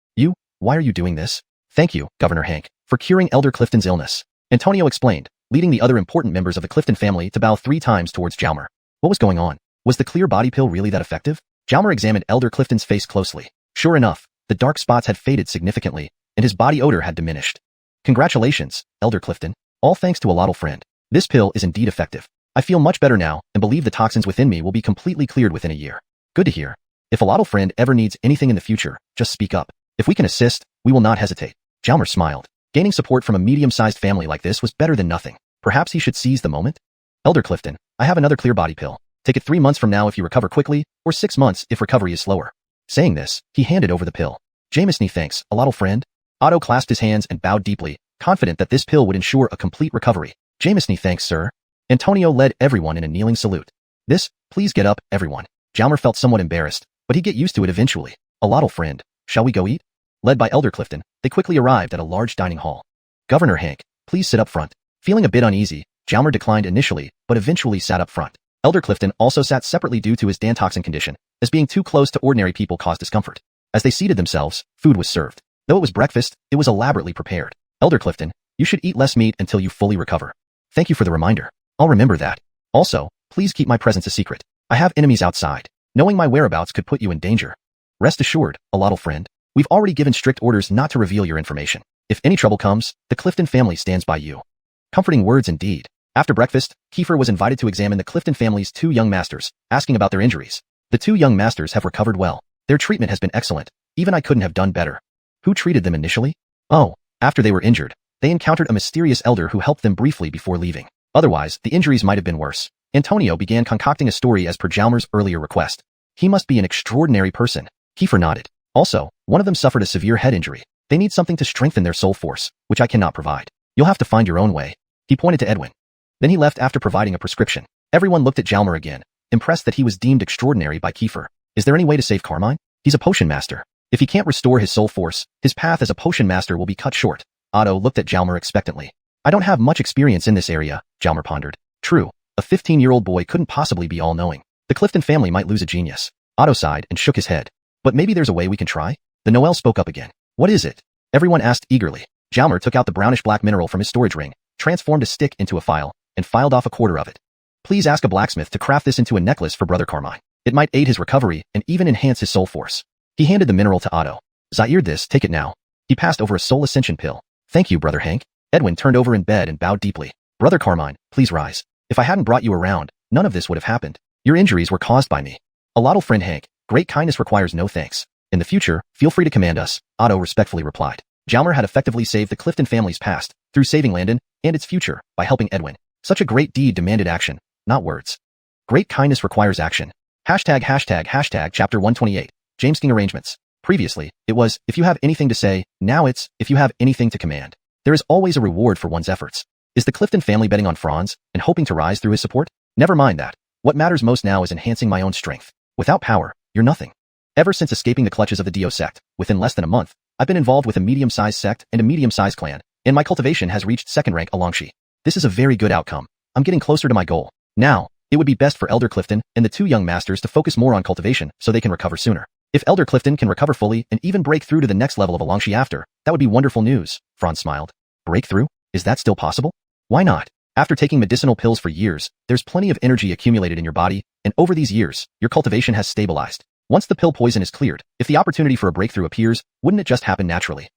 Why are you doing this? Thank you, Governor Hank, for curing Elder Clifton's illness. Antonio explained, leading the other important members of the Clifton family to bow 3 times towards Jalmer. What was going on? Was the clear body pill really that effective? Jalmer examined Elder Clifton's face closely. Sure enough, the dark spots had faded significantly, and his body odor had diminished. Congratulations, Elder Clifton. All thanks to Allottal friend. This pill is indeed effective. I feel much better now, and believe the toxins within me will be completely cleared within a year. Good to hear. If Allottal friend ever needs anything in the future, just speak up. If we can assist, we will not hesitate. Jalmer smiled. Gaining support from a medium-sized family like this was better than nothing. Perhaps he should seize the moment? Elder Clifton, I have another clear body pill. Take it 3 months from now if you recover quickly, or 6 months if recovery is slower. Saying this, he handed over the pill. Jamesney thanks, Allottal friend. Otto clasped his hands and bowed deeply, confident that this pill would ensure a complete recovery. Jamesney thanks, sir. Antonio led everyone in a kneeling salute. Please get up, everyone. Jalmer felt somewhat embarrassed, but he'd get used to it eventually. Allottal friend, shall we go eat? Led by Elder Clifton, they quickly arrived at a large dining hall. Governor Hank, please sit up front. Feeling a bit uneasy, Jalmer declined initially, but eventually sat up front. Elder Clifton also sat separately due to his dantoxin condition, as being too close to ordinary people caused discomfort. As they seated themselves, food was served. Though it was breakfast, it was elaborately prepared. Elder Clifton, you should eat less meat until you fully recover. Thank you for the reminder. I'll remember that. Also, please keep my presence a secret. I have enemies outside. Knowing my whereabouts could put you in danger. Rest assured, Allottal friend. We've already given strict orders not to reveal your information. If any trouble comes, the Clifton family stands by you. Comforting words indeed. After breakfast, Kiefer was invited to examine the Clifton family's 2 young masters, asking about their injuries. The 2 young masters have recovered well. Their treatment has been excellent. Even I couldn't have done better. Who treated them initially? Oh, after they were injured, they encountered a mysterious elder who helped them briefly before leaving. Otherwise, the injuries might have been worse. Antonio began concocting a story as per Jalmer's earlier request. He must be an extraordinary person. Kiefer nodded. Also, one of them suffered a severe head injury. They need something to strengthen their soul force, which I cannot provide. You'll have to find your own way. He pointed to Edwin. Then he left after providing a prescription. Everyone looked at Jalmer again, impressed that he was deemed extraordinary by Kiefer. Is there any way to save Carmine? He's a potion master. If he can't restore his soul force, his path as a potion master will be cut short. Otto looked at Jalmer expectantly. I don't have much experience in this area, Jalmer pondered. True, a 15-year-old boy couldn't possibly be all-knowing. The Clifton family might lose a genius. Otto sighed and shook his head. But maybe there's a way we can try? The Noel spoke up again. What is it? Everyone asked eagerly. Jalmer took out the brownish-black mineral from his storage ring, transformed a stick into a file, and filed off a quarter of it. Please ask a blacksmith to craft this into a necklace for Brother Carmine. It might aid his recovery and even enhance his soul force. He handed the mineral to Otto. Zaire, take it now. He passed over a soul ascension pill. Thank you, Brother Hank. Edwin turned over in bed and bowed deeply. Brother Carmine, please rise. If I hadn't brought you around, none of this would have happened. Your injuries were caused by me. Allottal friend Hank, great kindness requires no thanks. In the future, feel free to command us, Otto respectfully replied. Jalmer had effectively saved the Clifton family's past, through saving Landon, and its future, by helping Edwin. Such a great deed demanded action, not words. Great kindness requires action. Hashtag chapter 128. James King arrangements. Previously, it was, if you have anything to say, now it's, if you have anything to command. There is always a reward for one's efforts. Is the Clifton family betting on Franz, and hoping to rise through his support? Never mind that. What matters most now is enhancing my own strength. Without power, you're nothing. Ever since escaping the clutches of the Dio sect, within less than a month, I've been involved with a medium-sized sect and a medium-sized clan, and my cultivation has reached second rank Alongshi. This is a very good outcome. I'm getting closer to my goal. Now, it would be best for Elder Clifton and the 2 young masters to focus more on cultivation so they can recover sooner. If Elder Clifton can recover fully and even break through to the next level of Alongshi after, that would be wonderful news, Franz smiled. Breakthrough? Is that still possible? Why not? After taking medicinal pills for years, there's plenty of energy accumulated in your body, and over these years, your cultivation has stabilized. Once the pill poison is cleared, if the opportunity for a breakthrough appears, wouldn't it just happen naturally?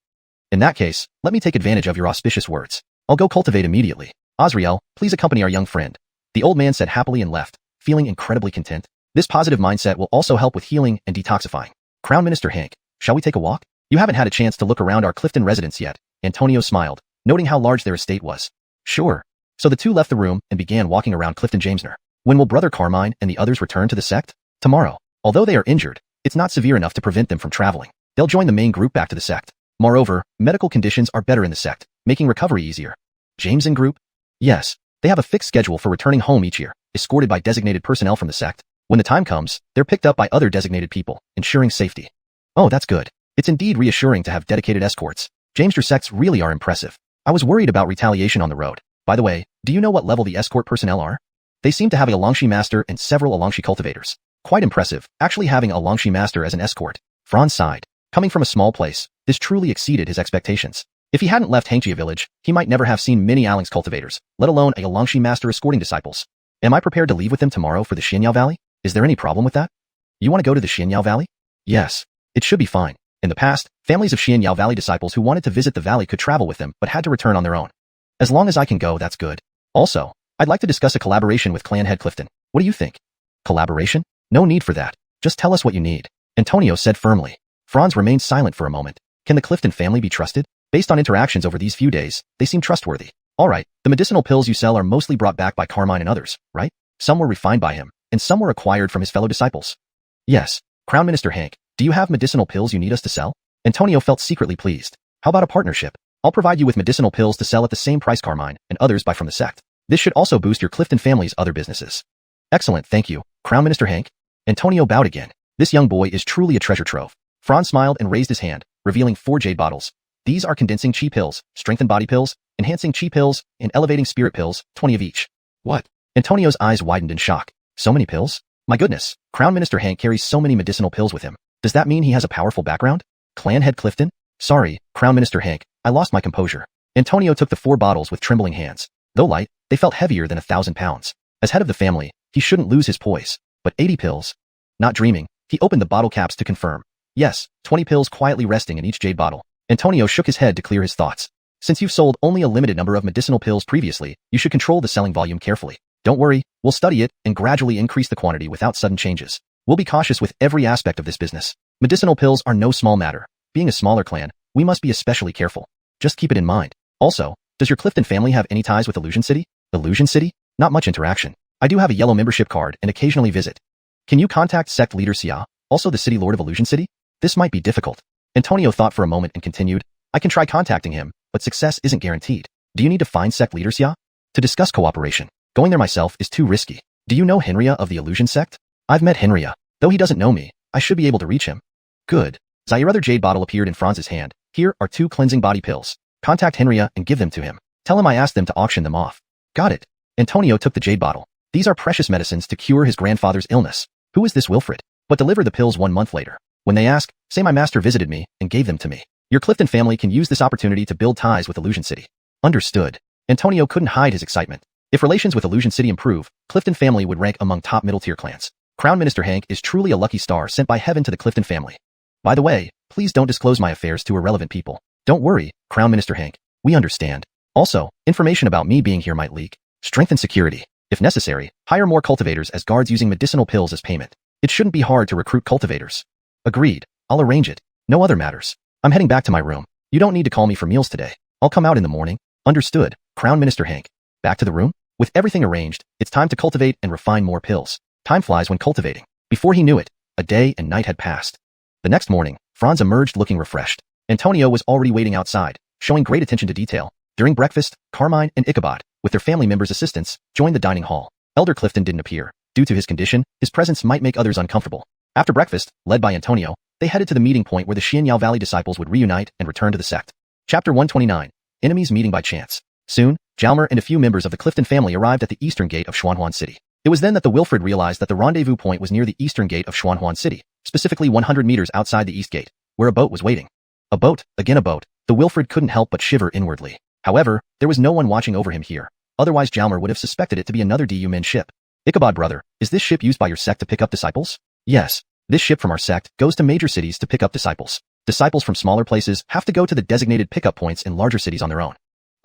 In that case, let me take advantage of your auspicious words. I'll go cultivate immediately. Azrael, please accompany our young friend. The old man said happily and left, feeling incredibly content. This positive mindset will also help with healing and detoxifying. Crown Minister Hank, shall we take a walk? You haven't had a chance to look around our Clifton residence yet. Antonio smiled, noting how large their estate was. Sure. So the 2 left the room and began walking around Clifton Jamesner. When will Brother Carmine and the others return to the sect? Tomorrow. Although they are injured, it's not severe enough to prevent them from traveling. They'll join the main group back to the sect. Moreover, medical conditions are better in the sect, making recovery easier. James and group? Yes. They have a fixed schedule for returning home each year, escorted by designated personnel from the sect. When the time comes, they're picked up by other designated people, ensuring safety. Oh, that's good. It's indeed reassuring to have dedicated escorts. James, your sects really are impressive. I was worried about retaliation on the road. By the way, do you know what level the escort personnel are? They seem to have a Alangshi master and several Alangshi cultivators. Quite impressive, actually having a Alangshi master as an escort. Franz sighed. Coming from a small place, this truly exceeded his expectations. If he hadn't left Hangjia village, he might never have seen many Alang's cultivators, let alone a Alangshi master escorting disciples. Am I prepared to leave with them tomorrow for the Xianyao Valley? Is there any problem with that? You want to go to the Xianyao Valley? Yes. It should be fine. In the past, families of Xianyao Valley disciples who wanted to visit the valley could travel with them but had to return on their own. As long as I can go, that's good. Also, I'd like to discuss a collaboration with clan head Clifton. What do you think? Collaboration? No need for that. Just tell us what you need. Antonio said firmly. Franz remained silent for a moment. Can the Clifton family be trusted? Based on interactions over these few days, they seem trustworthy. Alright, the medicinal pills you sell are mostly brought back by Carmine and others, right? Some were refined by him, and some were acquired from his fellow disciples. Yes. Crown Minister Hank, do you have medicinal pills you need us to sell? Antonio felt secretly pleased. How about a partnership? I'll provide you with medicinal pills to sell at the same price Carmine and others buy from the sect. This should also boost your Clifton family's other businesses. Excellent, thank you, Crown Minister Hank. Antonio bowed again. This young boy is truly a treasure trove. Franz smiled and raised his hand, revealing 4 jade bottles. These are condensing chi pills, strengthened body pills, enhancing chi pills, and elevating spirit pills, 20 of each. What? Antonio's eyes widened in shock. So many pills? My goodness, Crown Minister Hank carries so many medicinal pills with him. Does that mean he has a powerful background? Clan head Clifton? Sorry, Crown Minister Hank, I lost my composure. Antonio took the 4 bottles with trembling hands. Though light, they felt heavier than 1,000 pounds. As head of the family, he shouldn't lose his poise. But 80 pills? Not dreaming, he opened the bottle caps to confirm. Yes, 20 pills quietly resting in each jade bottle. Antonio shook his head to clear his thoughts. Since you've sold only a limited number of medicinal pills previously, you should control the selling volume carefully. Don't worry, we'll study it and gradually increase the quantity without sudden changes. We'll be cautious with every aspect of this business. Medicinal pills are no small matter. Being a smaller clan, we must be especially careful. Just keep it in mind. Also, does your Clifton family have any ties with Illusion City? Illusion City? Not much interaction. I do have a yellow membership card and occasionally visit. Can you contact sect leader Xia, also the city lord of Illusion City? This might be difficult. Antonio thought for a moment and continued, I can try contacting him, but success isn't guaranteed. Do you need to find sect leader Xia? To discuss cooperation. Going there myself is too risky. Do you know Henria of the Illusion sect? I've met Henria. Though he doesn't know me, I should be able to reach him. Good. Zaire other jade bottle appeared in Franz's hand. Here are 2 cleansing body pills. Contact Henria and give them to him. Tell him I asked them to auction them off. Got it. Antonio took the jade bottle. These are precious medicines to cure his grandfather's illness. Who is this Wilfred? But deliver the pills 1 month later. When they ask, say my master visited me and gave them to me. Your Clifton family can use this opportunity to build ties with Illusion City. Understood. Antonio couldn't hide his excitement. If relations with Illusion City improve, Clifton family would rank among top middle-tier clans. Crown Minister Hank is truly a lucky star sent by heaven to the Clifton family. By the way, please don't disclose my affairs to irrelevant people. Don't worry, Crown Minister Hank. We understand. Also, information about me being here might leak. Strengthen security. If necessary, hire more cultivators as guards using medicinal pills as payment. It shouldn't be hard to recruit cultivators. Agreed. I'll arrange it. No other matters. I'm heading back to my room. You don't need to call me for meals today. I'll come out in the morning. Understood, Crown Minister Hank. Back to the room? With everything arranged, it's time to cultivate and refine more pills. Time flies when cultivating. Before he knew it, a day and night had passed. The next morning, Franz emerged looking refreshed. Antonio was already waiting outside, showing great attention to detail. During breakfast, Carmine and Ichabod, with their family members' assistance, joined the dining hall. Elder Clifton didn't appear. Due to his condition, his presence might make others uncomfortable. After breakfast, led by Antonio, they headed to the meeting point where the Xianyao Valley disciples would reunite and return to the sect. Chapter 129. Enemies meeting by chance. Soon, Jalmer and a few members of the Clifton family arrived at the eastern gate of Xuanhuan City. It was then that the Wilfred realized that the rendezvous point was near the eastern gate of Xuanhuan City, specifically 100 meters outside the east gate, where a boat was waiting. A boat, again a boat. The Wilfred couldn't help but shiver inwardly. However, there was no one watching over him here. Otherwise Jalmer would have suspected it to be another Du Min ship. Ichabod brother, is this ship used by your sect to pick up disciples? Yes. This ship from our sect goes to major cities to pick up disciples. Disciples from smaller places have to go to the designated pickup points in larger cities on their own.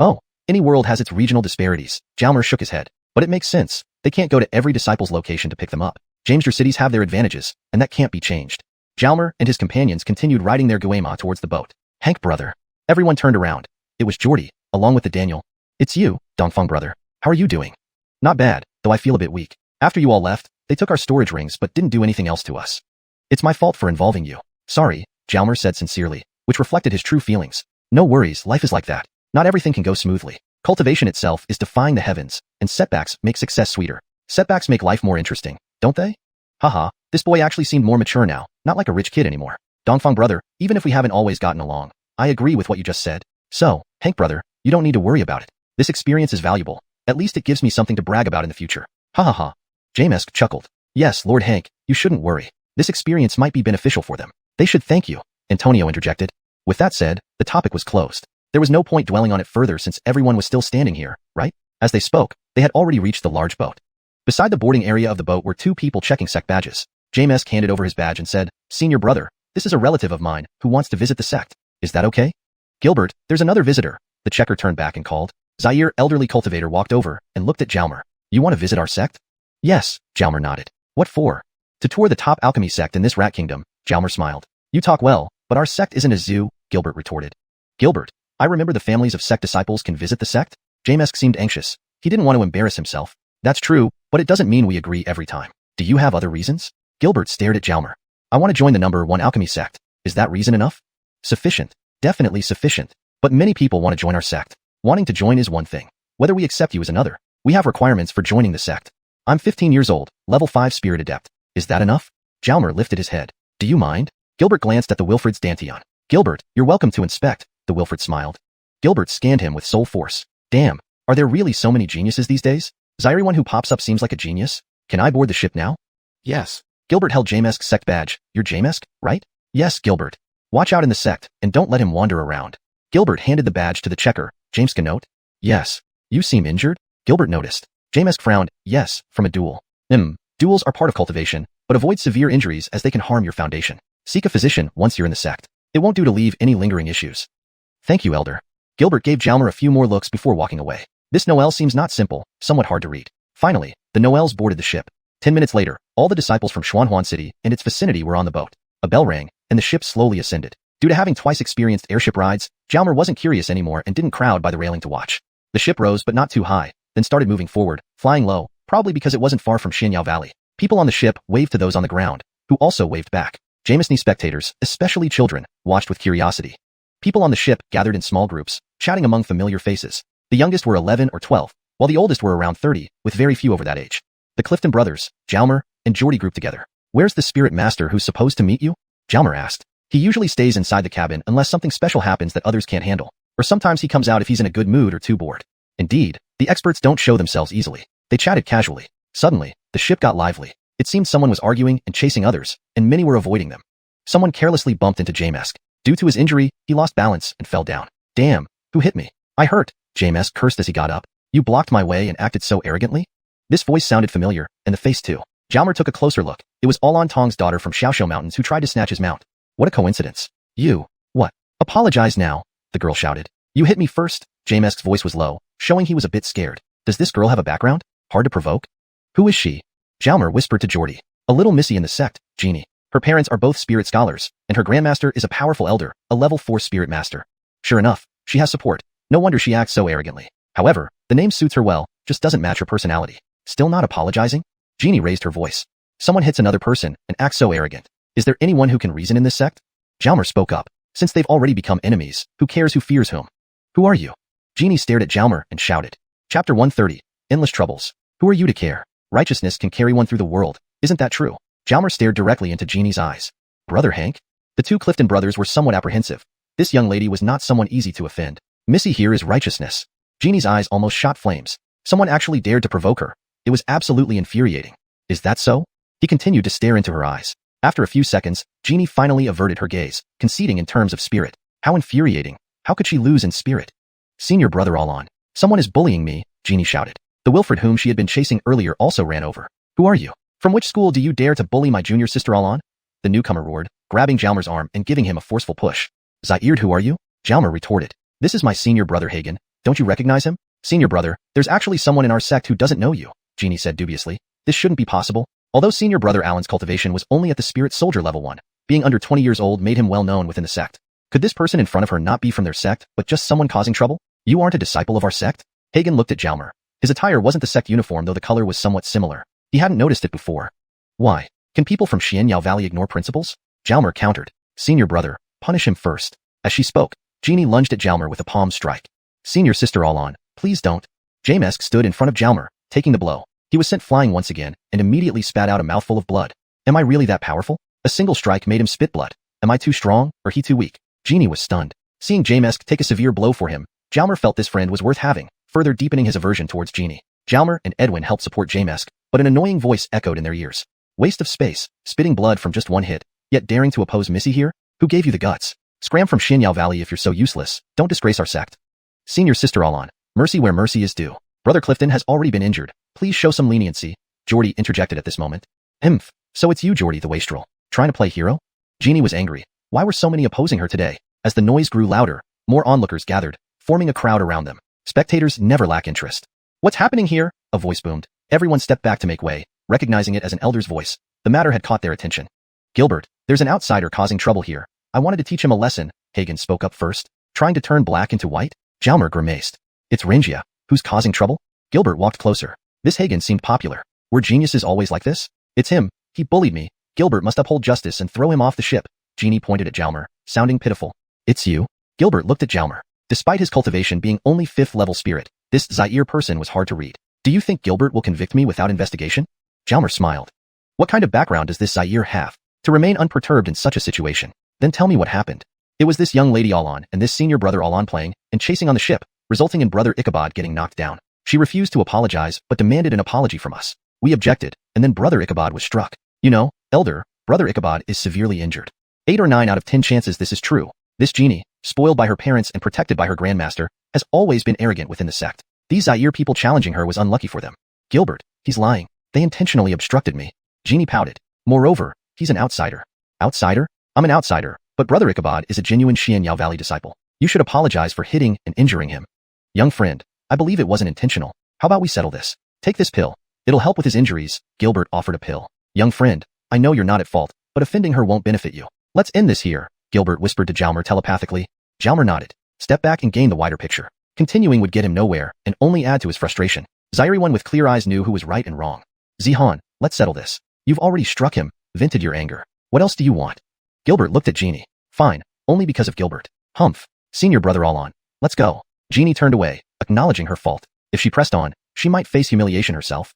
Oh, any world has its regional disparities. Jalmer shook his head. But it makes sense. They can't go to every disciple's location to pick them up. James, your cities have their advantages, and that can't be changed. Jalmer and his companions continued riding their guema towards the boat. Hank brother. Everyone turned around. It was Geordie, along with the Daniel. It's you, Dongfeng brother. How are you doing? Not bad, though I feel a bit weak. After you all left, they took our storage rings but didn't do anything else to us. It's my fault for involving you. Sorry, Jalmer said sincerely, which reflected his true feelings. No worries, life is like that. Not everything can go smoothly. Cultivation itself is defying the heavens, and setbacks make success sweeter. Setbacks make life more interesting, don't they? Haha, this boy actually seemed more mature now, not like a rich kid anymore. Dongfang brother, even if we haven't always gotten along, I agree with what you just said. So, Hank brother, you don't need to worry about it. This experience is valuable. At least it gives me something to brag about in the future. Ha ha ha. James chuckled. Yes, Lord Hank, you shouldn't worry. This experience might be beneficial for them. They should thank you, Antonio interjected. With that said, the topic was closed. There was no point dwelling on it further since everyone was still standing here, right? As they spoke, they had already reached the large boat. Beside the boarding area of the boat were two people checking sect badges. James handed over his badge and said, Senior brother, this is a relative of mine who wants to visit the sect. Is that okay? Gilbert, there's another visitor. The checker turned back and called. Zaire, elderly cultivator, walked over and looked at Jalmer. You want to visit our sect? Yes, Jalmer nodded. What for? To tour the top alchemy sect in this rat kingdom, Jalmer smiled. You talk well, but our sect isn't a zoo, Gilbert retorted. Gilbert, I remember the families of sect disciples can visit the sect? James seemed anxious. He didn't want to embarrass himself. That's true, but it doesn't mean we agree every time. Do you have other reasons? Gilbert stared at Jalmer. I want to join the number 1 alchemy sect. Is that reason enough? Sufficient. Definitely sufficient. But many people want to join our sect. Wanting to join is one thing. Whether we accept you is another. We have requirements for joining the sect. I'm 15 years old, level 5 spirit adept. Is that enough? Jalmer lifted his head. Do you mind? Gilbert glanced at the Wilfred's Danteon. Gilbert, you're welcome to inspect, the Wilfred smiled. Gilbert scanned him with soul force. Damn, are there really so many geniuses these days? Zaire one who pops up seems like a genius. Can I board the ship now? Yes. Gilbert held James's sect badge. You're James, right? Yes, Gilbert. Watch out in the sect, and don't let him wander around. Gilbert handed the badge to the checker. James can note. Yes. You seem injured? Gilbert noticed. James frowned. Yes, from a duel. Duels are part of cultivation, but avoid severe injuries as they can harm your foundation. Seek a physician once you're in the sect. It won't do to leave any lingering issues. Thank you, Elder. Gilbert gave Jalmer a few more looks before walking away. This Noel seems not simple, somewhat hard to read. Finally, the Noels boarded the ship. 10 minutes later, all the disciples from Xuanhuan City and its vicinity were on the boat. A bell rang, and the ship slowly ascended. Due to having twice experienced airship rides, Jalmer wasn't curious anymore and didn't crowd by the railing to watch. The ship rose but not too high, then started moving forward, flying low, probably because it wasn't far from Xianyao Valley. People on the ship waved to those on the ground, who also waved back. James's spectators, especially children, watched with curiosity. People on the ship gathered in small groups, chatting among familiar faces. The youngest were 11 or 12, while the oldest were around 30, with very few over that age. The Clifton brothers, Jalmer, and Geordie grouped together. Where's the spirit master who's supposed to meet you? Jalmer asked. He usually stays inside the cabin unless something special happens that others can't handle, or sometimes he comes out if he's in a good mood or too bored. Indeed, the experts don't show themselves easily. They chatted casually. Suddenly, the ship got lively. It seemed someone was arguing and chasing others, and many were avoiding them. Someone carelessly bumped into James. Due to his injury, he lost balance and fell down. Damn, who hit me? I hurt, James cursed as he got up. You blocked my way and acted so arrogantly? This voice sounded familiar, and the face too. Jalmer took a closer look. It was Alan Tong's daughter from Xiaoxiu Mountains who tried to snatch his mount. What a coincidence. You. What? Apologize now, the girl shouted. You hit me first. James's voice was low, showing he was a bit scared. Does this girl have a background? Hard to provoke? Who is she? Jalmer whispered to Geordie. A little missy in the sect, Jeannie. Her parents are both spirit scholars, and her grandmaster is a powerful elder, a level 4 spirit master. Sure enough, she has support. No wonder she acts so arrogantly. However, the name suits her well, just doesn't match her personality. Still not apologizing? Jeannie raised her voice. Someone hits another person and acts so arrogant. Is there anyone who can reason in this sect? Jalmer spoke up. Since they've already become enemies, who cares who fears whom? Who are you? Jeannie stared at Jalmer and shouted. Chapter 130. Endless Troubles. Who are you to care? Righteousness can carry one through the world. Isn't that true? Jalmer stared directly into Jeannie's eyes. Brother Hank? The two Clifton brothers were somewhat apprehensive. This young lady was not someone easy to offend. Missy here is righteousness. Jeannie's eyes almost shot flames. Someone actually dared to provoke her. It was absolutely infuriating. Is that so? He continued to stare into her eyes. After a few seconds, Jeannie finally averted her gaze, conceding in terms of spirit. How infuriating. How could she lose in spirit? Senior brother Alan. Someone is bullying me, Jeannie shouted. The Wilfred whom she had been chasing earlier also ran over. Who are you? From which school do you dare to bully my junior sister Alan? The newcomer roared, grabbing Jalmer's arm and giving him a forceful push. Zaire, who are you? Jalmer retorted. This is my senior brother Hagen. Don't you recognize him? Senior brother, there's actually someone in our sect who doesn't know you, Jeannie said dubiously. This shouldn't be possible. Although senior brother Alan's cultivation was only at the spirit soldier level 1, being under 20 years old made him well known within the sect. Could this person in front of her not be from their sect, but just someone causing trouble? You aren't a disciple of our sect? Hagen looked at Jalmer. His attire wasn't the sect uniform though the color was somewhat similar. He hadn't noticed it before. Why? Can people from Xianyao Valley ignore principles? Jalmer countered. Senior brother, punish him first. As she spoke, Jeannie lunged at Jalmer with a palm strike. Senior sister all on, please don't. Jamesk stood in front of Jalmer, taking the blow. He was sent flying once again and immediately spat out a mouthful of blood. Am I really that powerful? A single strike made him spit blood. Am I too strong, or he too weak? Jeannie was stunned. Seeing Jamesk take a severe blow for him, Jalmer felt this friend was worth having, further deepening his aversion towards Jeannie. Jalmer and Edwin helped support Jamesk, but an annoying voice echoed in their ears. Waste of space, spitting blood from just one hit, yet daring to oppose Missy here? Who gave you the guts? Scram from Xianyao Valley if you're so useless, don't disgrace our sect. Senior sister all on, mercy where mercy is due. Brother Clifton has already been injured, please show some leniency. Geordie interjected at this moment. So it's you Geordie the wastrel, trying to play hero? Jeannie was angry. Why were so many opposing her today? As the noise grew louder, more onlookers gathered, forming a crowd around them. Spectators never lack interest. What's happening here? A voice boomed. Everyone stepped back to make way, recognizing it as an elder's voice. The matter had caught their attention. Gilbert, there's an outsider causing trouble here. I wanted to teach him a lesson, Hagen spoke up first. Trying to turn black into white? Jalmer grimaced. It's Rangia. Who's causing trouble? Gilbert walked closer. This Hagen seemed popular. Were geniuses always like this? It's him. He bullied me. Gilbert must uphold justice and throw him off the ship. Jeannie pointed at Jalmer, sounding pitiful. It's you? Gilbert looked at Jalmer. Despite his cultivation being only 5th level spirit, this Zaire person was hard to read. Do you think Gilbert will convict me without investigation? Jalmer smiled. What kind of background does this Zaire have to remain unperturbed in such a situation? Then tell me what happened. It was this young lady Alon and this senior brother Alon playing and chasing on the ship, resulting in brother Ichabod getting knocked down. She refused to apologize but demanded an apology from us. We objected, and then brother Ichabod was struck. You know, elder, brother Ichabod is severely injured. 8 or 9 out of 10 chances this is true. This Jeannie, spoiled by her parents and protected by her grandmaster, has always been arrogant within the sect. These Zaire people challenging her was unlucky for them. Gilbert, he's lying. They intentionally obstructed me. Jeannie pouted. Moreover, he's an outsider. Outsider? I'm an outsider, but brother Ichabod is a genuine Xianyao Valley disciple. You should apologize for hitting and injuring him. Young friend, I believe it wasn't intentional. How about we settle this? Take this pill. It'll help with his injuries. Gilbert offered a pill. Young friend, I know you're not at fault, but offending her won't benefit you. Let's end this here, Gilbert whispered to Jalmer telepathically. Jalmer nodded. Step back and gain the wider picture. Continuing would get him nowhere and only add to his frustration. Zaire with clear eyes knew who was right and wrong. Zihan, let's settle this. You've already struck him, vented your anger. What else do you want? Gilbert looked at Jeannie. Fine, only because of Gilbert. Humph. Senior brother all on. Let's go. Jeannie turned away, acknowledging her fault. If she pressed on, she might face humiliation herself.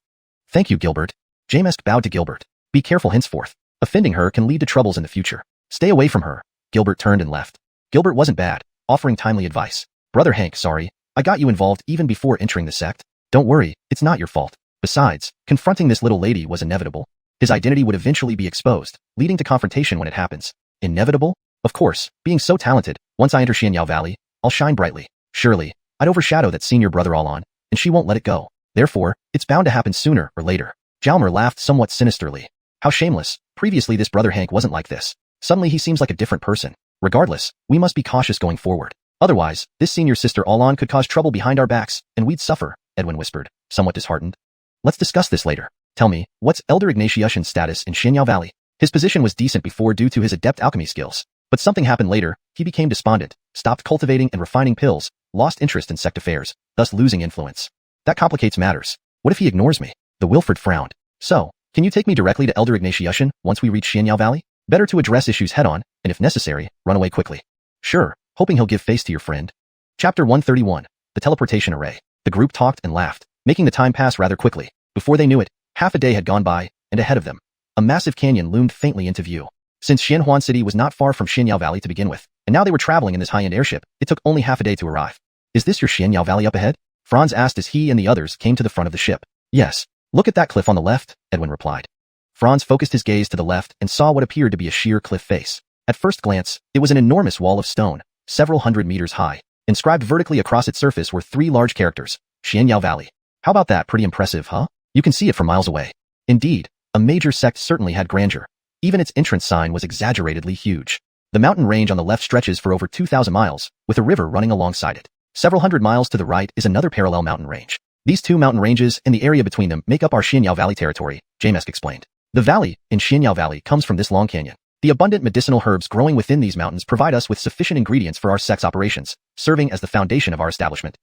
Thank you, Gilbert. Jamesk bowed to Gilbert. Be careful henceforth. Offending her can lead to troubles in the future. Stay away from her. Gilbert turned and left. Gilbert wasn't bad, offering timely advice. Brother Hank, sorry. I got you involved even before entering the sect. Don't worry, it's not your fault. Besides, confronting this little lady was inevitable. His identity would eventually be exposed, leading to confrontation when it happens. Inevitable? Of course, being so talented, once I enter Xianyao Valley, I'll shine brightly. Surely, I'd overshadow that senior brother all on, and she won't let it go. Therefore, it's bound to happen sooner or later. Jalmer laughed somewhat sinisterly. How shameless. Previously this brother Hank wasn't like this. Suddenly he seems like a different person. Regardless, we must be cautious going forward. Otherwise, this senior sister Alon could cause trouble behind our backs, and we'd suffer, Edwin whispered, somewhat disheartened. Let's discuss this later. Tell me, what's Elder Ignatius's status in Xianyao Valley? His position was decent before due to his adept alchemy skills. But something happened later, he became despondent, stopped cultivating and refining pills, lost interest in sect affairs, thus losing influence. That complicates matters. What if he ignores me? The Wilford frowned. So, can you take me directly to Elder Ignatius once we reach Xianyao Valley? Better to address issues head-on, and if necessary, run away quickly. Sure, hoping he'll give face to your friend. Chapter 131. The Teleportation Array. The group talked and laughed, making the time pass rather quickly. Before they knew it, half a day had gone by, and ahead of them, a massive canyon loomed faintly into view. Since Xianhuan City was not far from Xianyao Valley to begin with, and now they were traveling in this high-end airship, it took only half a day to arrive. Is this your Xianyao Valley up ahead? Franz asked as he and the others came to the front of the ship. Yes. Look at that cliff on the left, Edwin replied. Franz focused his gaze to the left and saw what appeared to be a sheer cliff face. At first glance, it was an enormous wall of stone, several hundred meters high. Inscribed vertically across its surface were 3 large characters, Xianyao Valley. How about that? Pretty impressive, huh? You can see it from miles away. Indeed, a major sect certainly had grandeur. Even its entrance sign was exaggeratedly huge. The mountain range on the left stretches for over 2,000 miles, with a river running alongside it. Several hundred miles to the right is another parallel mountain range. These 2 mountain ranges and the area between them make up our Xianyao Valley territory, Jamesk explained. The valley in Xianyao Valley comes from this long canyon. The abundant medicinal herbs growing within these mountains provide us with sufficient ingredients for our sect's operations, serving as the foundation of our establishment.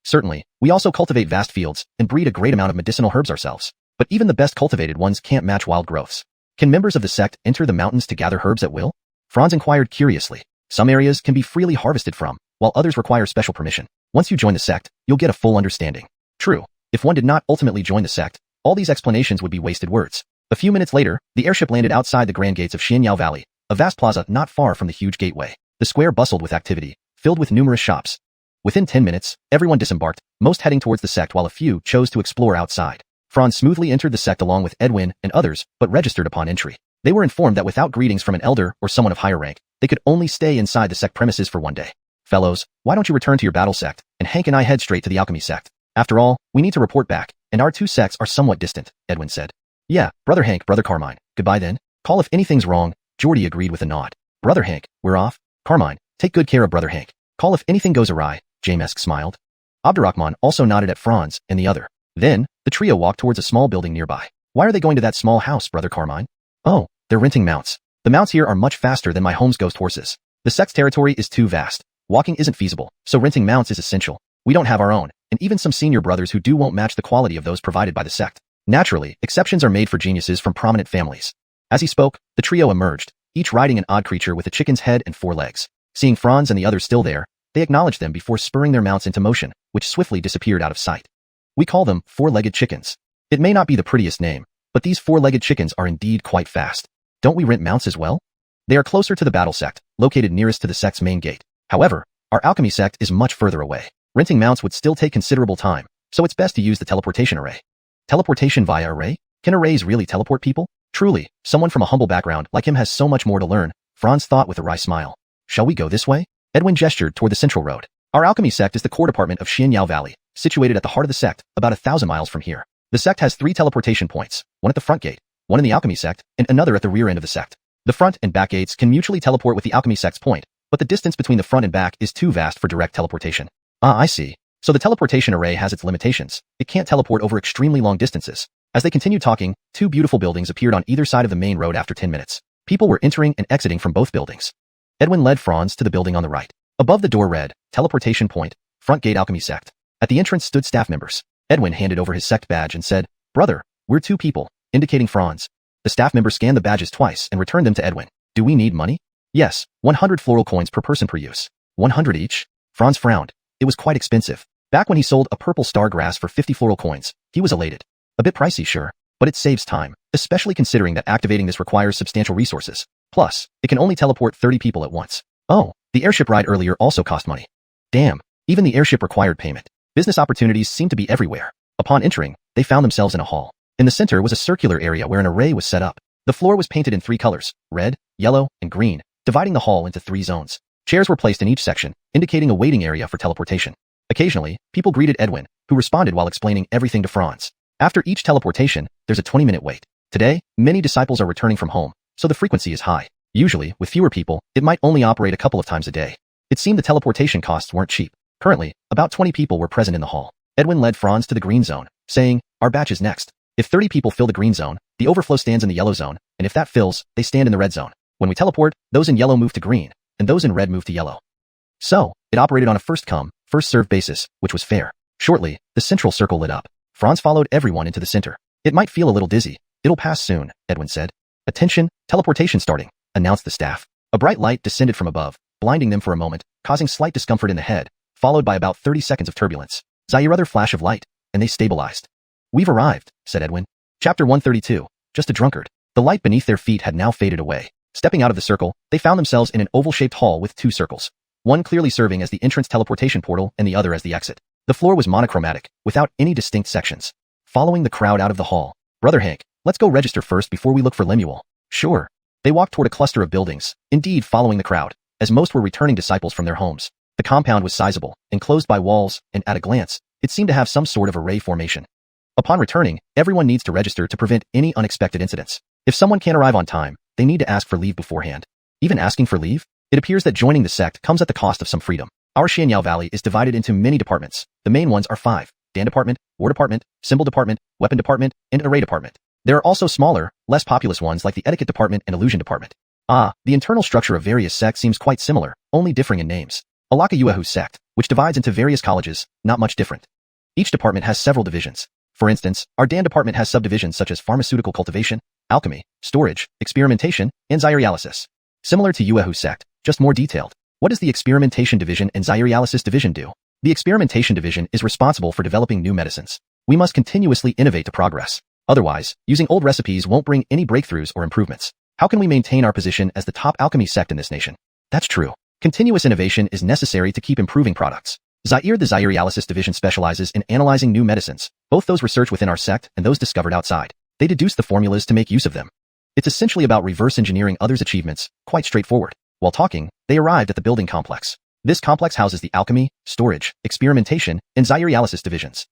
Certainly, we also cultivate vast fields and breed a great amount of medicinal herbs ourselves. but even the best cultivated ones can't match wild growths. Can members of the sect enter the mountains to gather herbs at will? Franz inquired curiously. Some areas can be freely harvested from, while others require special permission. Once you join the sect, you'll get a full understanding. True, if one did not ultimately join the sect, all these explanations would be wasted words. A few minutes later, the airship landed outside the grand gates of Xianyao Valley, a vast plaza not far from the huge gateway. The square bustled with activity, filled with numerous shops. Within 10 minutes, everyone disembarked, most heading towards the sect while a few chose to explore outside. Franz smoothly entered the sect along with Edwin and others, but registered upon entry. They were informed that without greetings from an elder or someone of higher rank, they could only stay inside the sect premises for one day. Fellows, why don't you return to your battle sect, and Hank and I head straight to the alchemy sect? After all, we need to report back, and our two sects are somewhat distant, Edwin said. Yeah, Brother Hank, Brother Carmine, goodbye then. Call if anything's wrong, Geordie agreed with a nod. Brother Hank, we're off. Carmine, take good care of Brother Hank. Call if anything goes awry, Jamesk smiled. Abdurrahman also nodded at Franz and the other. Then, the trio walked towards a small building nearby. Why are they going to that small house, Brother Carmine? Oh, they're renting mounts. The mounts here are much faster than my home's ghost horses. The sect's territory is too vast. Walking isn't feasible, so renting mounts is essential. We don't have our own, and even some senior brothers who do won't match the quality of those provided by the sect. Naturally, exceptions are made for geniuses from prominent families. As he spoke, the trio emerged, each riding an odd creature with a chicken's head and 4 legs. Seeing Franz and the others still there, they acknowledged them before spurring their mounts into motion, which swiftly disappeared out of sight. We call them 4-legged chickens. It may not be the prettiest name, but these 4-legged chickens are indeed quite fast. Don't we rent mounts as well? They are closer to the battle sect, located nearest to the sect's main gate. However, our alchemy sect is much further away. Renting mounts would still take considerable time, so it's best to use the teleportation array. Teleportation via array? Can arrays really teleport people? Truly, someone from a humble background like him has so much more to learn, Franz thought with a wry smile. Shall we go this way? Edwin gestured toward the central road. Our alchemy sect is the core department of Xianyao Valley, situated at the heart of the sect, about 1,000 miles from here. The sect has 3 teleportation points, one at the front gate, one in the alchemy sect, and another at the rear end of the sect. The front and back gates can mutually teleport with the alchemy sect's point, but the distance between the front and back is too vast for direct teleportation. Ah, I see. So the teleportation array has its limitations. It can't teleport over extremely long distances. As they continued talking, 2 beautiful buildings appeared on either side of the main road after 10 minutes. People were entering and exiting from both buildings. Edwin led Franz to the building on the right. Above the door read, Teleportation Point, Front Gate Alchemy Sect. At the entrance stood staff members. Edwin handed over his sect badge and said, Brother, we're 2 people, indicating Franz. The staff member scanned the badges twice and returned them to Edwin. Do we need money? Yes, 100 floral coins per person per use. 100 each? Franz frowned. It was quite expensive. Back when he sold a purple star grass for 50 floral coins, he was elated. A bit pricey, sure, but it saves time, especially considering that activating this requires substantial resources. Plus, it can only teleport 30 people at once. Oh, the airship ride earlier also cost money. Damn, even the airship required payment. Business opportunities seemed to be everywhere. Upon entering, they found themselves in a hall. In the center was a circular area where an array was set up. The floor was painted in 3 colors, red, yellow, and green, dividing the hall into 3 zones. Chairs were placed in each section, indicating a waiting area for teleportation. Occasionally, people greeted Edwin, who responded while explaining everything to Franz. After each teleportation, there's a 20-minute wait. Today, many disciples are returning from home, so the frequency is high. Usually, with fewer people, it might only operate a couple of times a day. It seemed the teleportation costs weren't cheap. Currently, about 20 people were present in the hall. Edwin led Franz to the green zone, saying, Our batch is next. If 30 people fill the green zone, the overflow stands in the yellow zone, and if that fills, they stand in the red zone. When we teleport, those in yellow move to green, and those in red move to yellow. So, it operated on a first-come, first-served basis, which was fair. Shortly, the central circle lit up. Franz followed everyone into the center. It might feel a little dizzy. It'll pass soon, Edwin said. Attention, teleportation starting, announced the staff. A bright light descended from above, blinding them for a moment, causing slight discomfort in the head, followed by about 30 seconds of turbulence. Another flash of light, and they stabilized. We've arrived, said Edwin. Chapter 132, Just a Drunkard. The light beneath their feet had now faded away. Stepping out of the circle, they found themselves in an oval-shaped hall with 2 circles. One clearly serving as the entrance teleportation portal and the other as the exit. The floor was monochromatic, without any distinct sections. Following the crowd out of the hall, Brother Hank, let's go register first before we look for Lemuel. Sure. They walked toward a cluster of buildings, indeed following the crowd, as most were returning disciples from their homes. The compound was sizable, enclosed by walls, and at a glance, it seemed to have some sort of array formation. Upon returning, everyone needs to register to prevent any unexpected incidents. If someone can't arrive on time, they need to ask for leave beforehand. Even asking for leave? It appears that joining the sect comes at the cost of some freedom. Our Xianyao Valley is divided into many departments. The main ones are 5, Dan Department, War Department, Symbol Department, Weapon Department, and Array Department. There are also smaller, less populous ones like the Etiquette Department and Illusion Department. The internal structure of various sects seems quite similar, only differing in names. Alaka Yuahu sect, which divides into various colleges, not much different. Each department has several divisions. For instance, our Dan department has subdivisions such as pharmaceutical cultivation, alchemy, storage, experimentation, and zyrealysis. Similar to Yuehu sect, just more detailed. What does the experimentation division and zyrealysis division do? The experimentation division is responsible for developing new medicines. We must continuously innovate to progress. Otherwise, using old recipes won't bring any breakthroughs or improvements. How can we maintain our position as the top alchemy sect in this nation? That's true. Continuous innovation is necessary to keep improving products. The zyrealysis division specializes in analyzing new medicines, both those researched within our sect and those discovered outside. They deduce the formulas to make use of them. It's essentially about reverse engineering others' achievements, quite straightforward. While talking, they arrived at the building complex. This complex houses the alchemy, storage, experimentation, and zyrealysis divisions.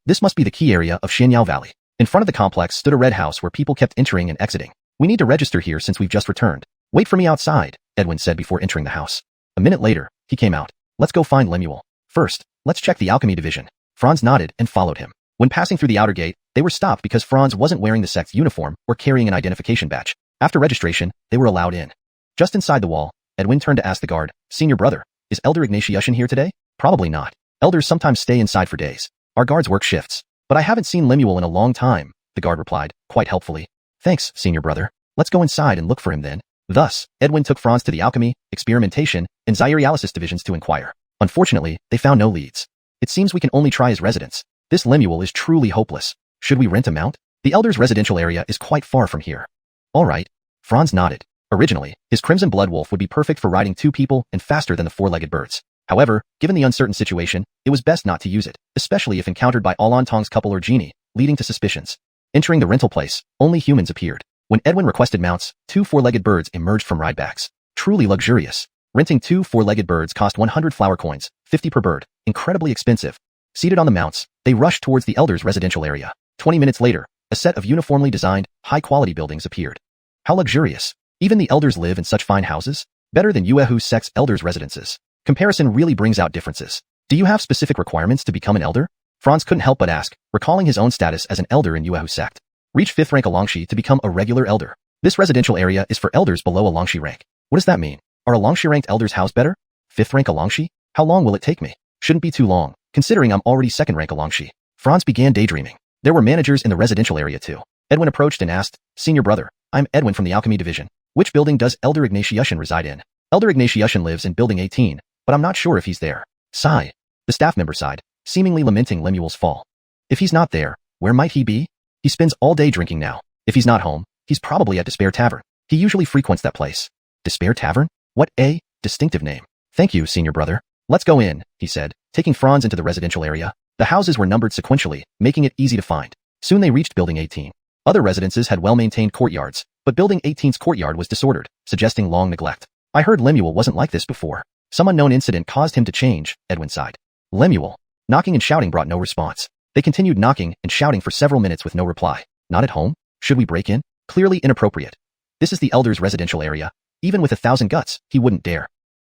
This must be the key area of Xianyao Valley. In front of the complex stood a red house where people kept entering and exiting. We need to register here since we've just returned. Wait for me outside, Edwin said before entering the house. A minute later, he came out. Let's go find Lemuel. First, let's check the alchemy division. Franz nodded and followed him. When passing through the outer gate, they were stopped because Franz wasn't wearing the sect's uniform or carrying an identification badge. After registration, they were allowed in. Just inside the wall, Edwin turned to ask the guard, "Senior brother, is Elder Ignatiushin here today?" "Probably not. Elders sometimes stay inside for days. Our guards work shifts. But I haven't seen Lemuel in a long time," the guard replied, quite helpfully. "Thanks, senior brother. Let's go inside and look for him then." Thus, Edwin took Franz to the alchemy, experimentation, and zyrealysis divisions to inquire. Unfortunately, they found no leads. "It seems we can only try his residence. This Lemuel is truly hopeless. Should we rent a mount? The Elder's residential area is quite far from here." "All right." Franz nodded. Originally, his Crimson Blood Wolf would be perfect for riding two people and faster than the four-legged birds. However, given the uncertain situation, it was best not to use it, especially if encountered by Alantong's couple or genie, leading to suspicions. Entering the rental place, only humans appeared. When Edwin requested mounts, two four-legged birds emerged from ridebacks. Truly luxurious. Renting two four-legged birds cost 100 flower coins, 50 per bird, incredibly expensive. Seated on the mounts, they rushed towards the Elder's residential area. 20 minutes later, a set of uniformly designed, high-quality buildings appeared. How luxurious. Even the Elders live in such fine houses? Better than Yuehu sect's Elders' residences. Comparison really brings out differences. Do you have specific requirements to become an Elder? Franz couldn't help but ask, recalling his own status as an Elder in Yuehu sect. Reach 5th rank Alongshi to become a regular Elder. This residential area is for Elders below Alongshi rank. What does that mean? Are Alongshi ranked Elders housed better? 5th rank Alongshi? How long will it take me? Shouldn't be too long, considering I'm already 2nd rank Alongshi. Franz began daydreaming. There were managers in the residential area too. Edwin approached and asked, "Senior brother, I'm Edwin from the alchemy division. Which building does Elder Ignatiushin reside in?" "Elder Ignatiushin lives in building 18, but I'm not sure if he's there." Sigh. The staff member sighed, seemingly lamenting Lemuel's fall. "If he's not there, where might he be? He spends all day drinking now. If he's not home, he's probably at Despair Tavern. He usually frequents that place." Despair Tavern? What a distinctive name. "Thank you, senior brother. Let's go in," he said, taking Franz into the residential area. The houses were numbered sequentially, making it easy to find. Soon they reached building 18. Other residences had well-maintained courtyards, but building 18's courtyard was disordered, suggesting long neglect. "I heard Lemuel wasn't like this before. Some unknown incident caused him to change," Edwin sighed. Lemuel. Knocking and shouting brought no response. They continued knocking and shouting for several minutes with no reply. "Not at home? Should we break in?" Clearly inappropriate. This is the Elder's residential area. Even with 1,000 guts, he wouldn't dare.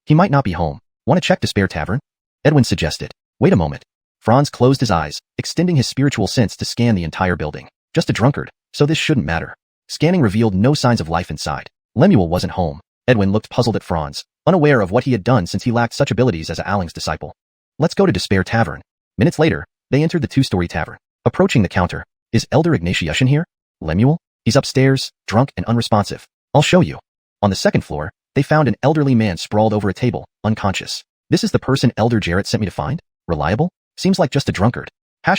He might not be home. "Want to check Despair Tavern?" Edwin suggested. "Wait a moment." Franz closed his eyes, extending his spiritual sense to scan the entire building. Just a drunkard, so this shouldn't matter. Scanning revealed no signs of life inside. Lemuel wasn't home. Edwin looked puzzled at Franz, unaware of what he had done since he lacked such abilities as a Aling's disciple. "Let's go to Despair Tavern." Minutes later, they entered the two-story tavern. Approaching the counter, "Is Elder Ignatiushin here?" "Lemuel? He's upstairs, drunk and unresponsive. I'll show you." On the 2nd floor, they found an elderly man sprawled over a table, unconscious. "This is the person Elder Jarrett sent me to find? Reliable? Seems like just a drunkard." #####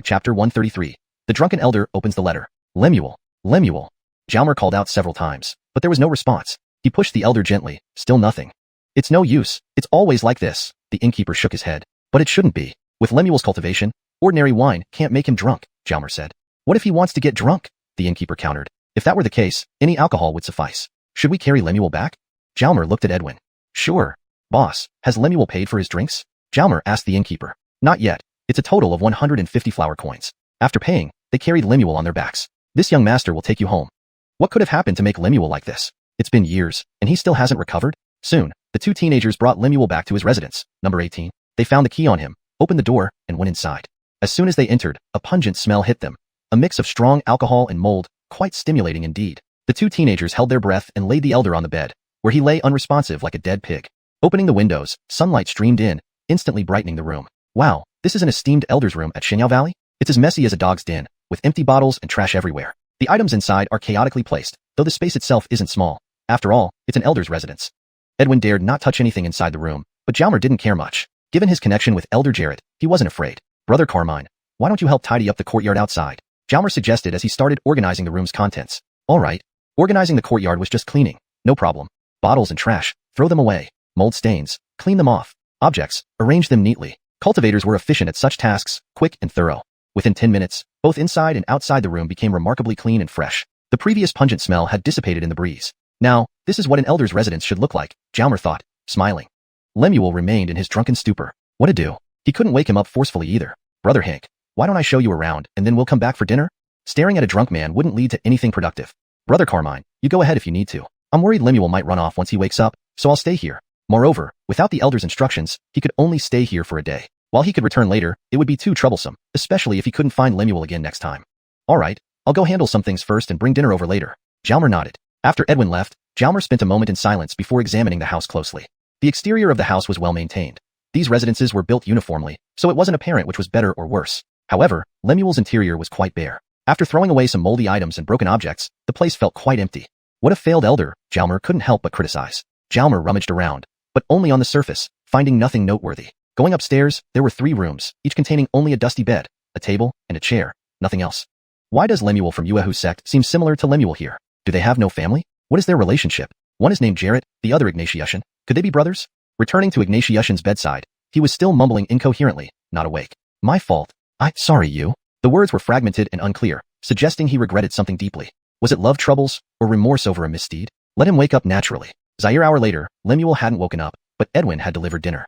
Chapter 133. The drunken elder opens the letter. "Lemuel. Lemuel." Jalmer called out several times, but there was no response. He pushed the elder gently, still nothing. "It's no use. It's always like this." The innkeeper shook his head. "But it shouldn't be. With Lemuel's cultivation, ordinary wine can't make him drunk," Jalmer said. "What if he wants to get drunk?" the innkeeper countered. "If that were the case, any alcohol would suffice. Should we carry Lemuel back?" Jalmer looked at Edwin. "Sure." "Boss, has Lemuel paid for his drinks?" Jalmer asked the innkeeper. "Not yet. It's a total of 150 flower coins. After paying, they carried Lemuel on their backs. This young master will take you home." What could have happened to make Lemuel like this? It's been years, and he still hasn't recovered? Soon, the two teenagers brought Lemuel back to his residence, number 18. They found the key on him, opened the door, and went inside. As soon as they entered, a pungent smell hit them. A mix of strong alcohol and mold, quite stimulating indeed. The two teenagers held their breath and laid the elder on the bed, where he lay unresponsive like a dead pig. Opening the windows, sunlight streamed in, instantly brightening the room. "Wow, this is an esteemed elder's room at Xianyao Valley?" It's as messy as a dog's den, with empty bottles and trash everywhere. The items inside are chaotically placed, though the space itself isn't small. After all, it's an elder's residence. Edwin dared not touch anything inside the room, but Jalmer didn't care much. Given his connection with Elder Jarrett, he wasn't afraid. Brother Carmine, why don't you help tidy up the courtyard outside? Jalmer suggested as he started organizing the room's contents. All right. Organizing the courtyard was just cleaning. No problem. Bottles and trash, throw them away. Mold stains, clean them off. Objects, arrange them neatly. Cultivators were efficient at such tasks, quick and thorough. Within 10 minutes, both inside and outside the room became remarkably clean and fresh. The previous pungent smell had dissipated in the breeze. Now, this is what an elder's residence should look like, Jalmer thought, smiling. Lemuel remained in his drunken stupor. What to do? He couldn't wake him up forcefully either. Brother Hank, why don't I show you around, and then we'll come back for dinner? Staring at a drunk man wouldn't lead to anything productive. Brother Carmine, you go ahead if you need to. I'm worried Lemuel might run off once he wakes up, so I'll stay here. Moreover, without the elder's instructions, he could only stay here for a day. While he could return later, it would be too troublesome, especially if he couldn't find Lemuel again next time. All right, I'll go handle some things first and bring dinner over later. Jalmer nodded. After Edwin left, Jalmer spent a moment in silence before examining the house closely. The exterior of the house was well maintained. These residences were built uniformly, so it wasn't apparent which was better or worse. However, Lemuel's interior was quite bare. After throwing away some moldy items and broken objects, the place felt quite empty. What a failed elder, Jalmer couldn't help but criticize. Jalmer rummaged around, but only on the surface, finding nothing noteworthy. Going upstairs, there were 3 rooms, each containing only a dusty bed, a table, and a chair, nothing else. Why does Lemuel from Uahu sect seem similar to Lemuel here? Do they have no family? What is their relationship? One is named Jarrett, the other Ignatiushan. Could they be brothers? Returning to Ignatiushan's bedside, he was still mumbling incoherently, not awake. My fault. Sorry you. The words were fragmented and unclear, suggesting he regretted something deeply. Was it love troubles, or remorse over a misdeed? Let him wake up naturally. Zaire hour later, Lemuel hadn't woken up, but Edwin had delivered dinner.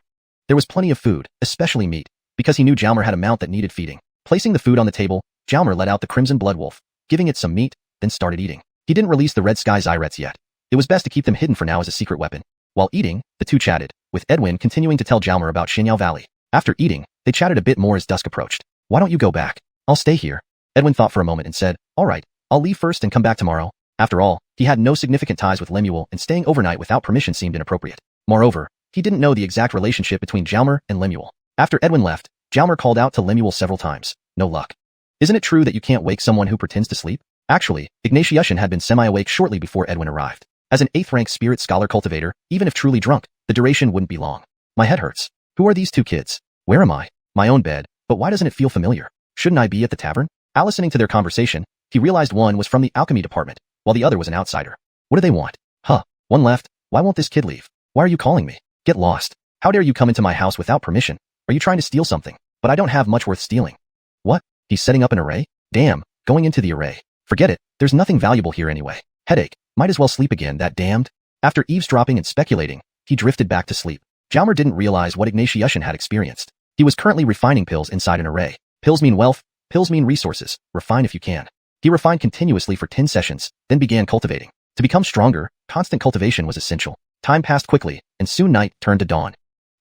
There was plenty of food, especially meat, because he knew Jalmer had a mount that needed feeding. Placing the food on the table, Jalmer let out the crimson blood wolf, giving it some meat, then started eating. He didn't release the red sky Zyrets yet. It was best to keep them hidden for now as a secret weapon. While eating, the two chatted, with Edwin continuing to tell Jalmer about Shinyao Valley. After eating, they chatted a bit more as dusk approached. Why don't you go back? I'll stay here. Edwin thought for a moment and said, all right, I'll leave first and come back tomorrow. After all, he had no significant ties with Lemuel and staying overnight without permission seemed inappropriate. Moreover, he didn't know the exact relationship between Jalmer and Lemuel. After Edwin left, Jalmer called out to Lemuel several times. No luck. Isn't it true that you can't wake someone who pretends to sleep? Actually, Ignatiushan had been semi-awake shortly before Edwin arrived. As an 8th-rank spirit scholar cultivator, even if truly drunk, the duration wouldn't be long. My head hurts. Who are these 2 kids? Where am I? My own bed, but why doesn't it feel familiar? Shouldn't I be at the tavern? Listening to their conversation, he realized one was from the alchemy department, while the other was an outsider. What do they want? Huh, one left. Why won't this kid leave? Why are you calling me? Get lost. How dare you come into my house without permission? Are you trying to steal something? But I don't have much worth stealing. What? He's setting up an array? Damn, going into the array. Forget it, there's nothing valuable here anyway. Headache, might as well sleep again, that damned. After eavesdropping and speculating, he drifted back to sleep. Jalmer didn't realize what Ignatiushan had experienced. He was currently refining pills inside an array. Pills mean wealth, pills mean resources, refine if you can. He refined continuously for 10 sessions, then began cultivating. To become stronger, constant cultivation was essential. Time passed quickly, and soon night turned to dawn.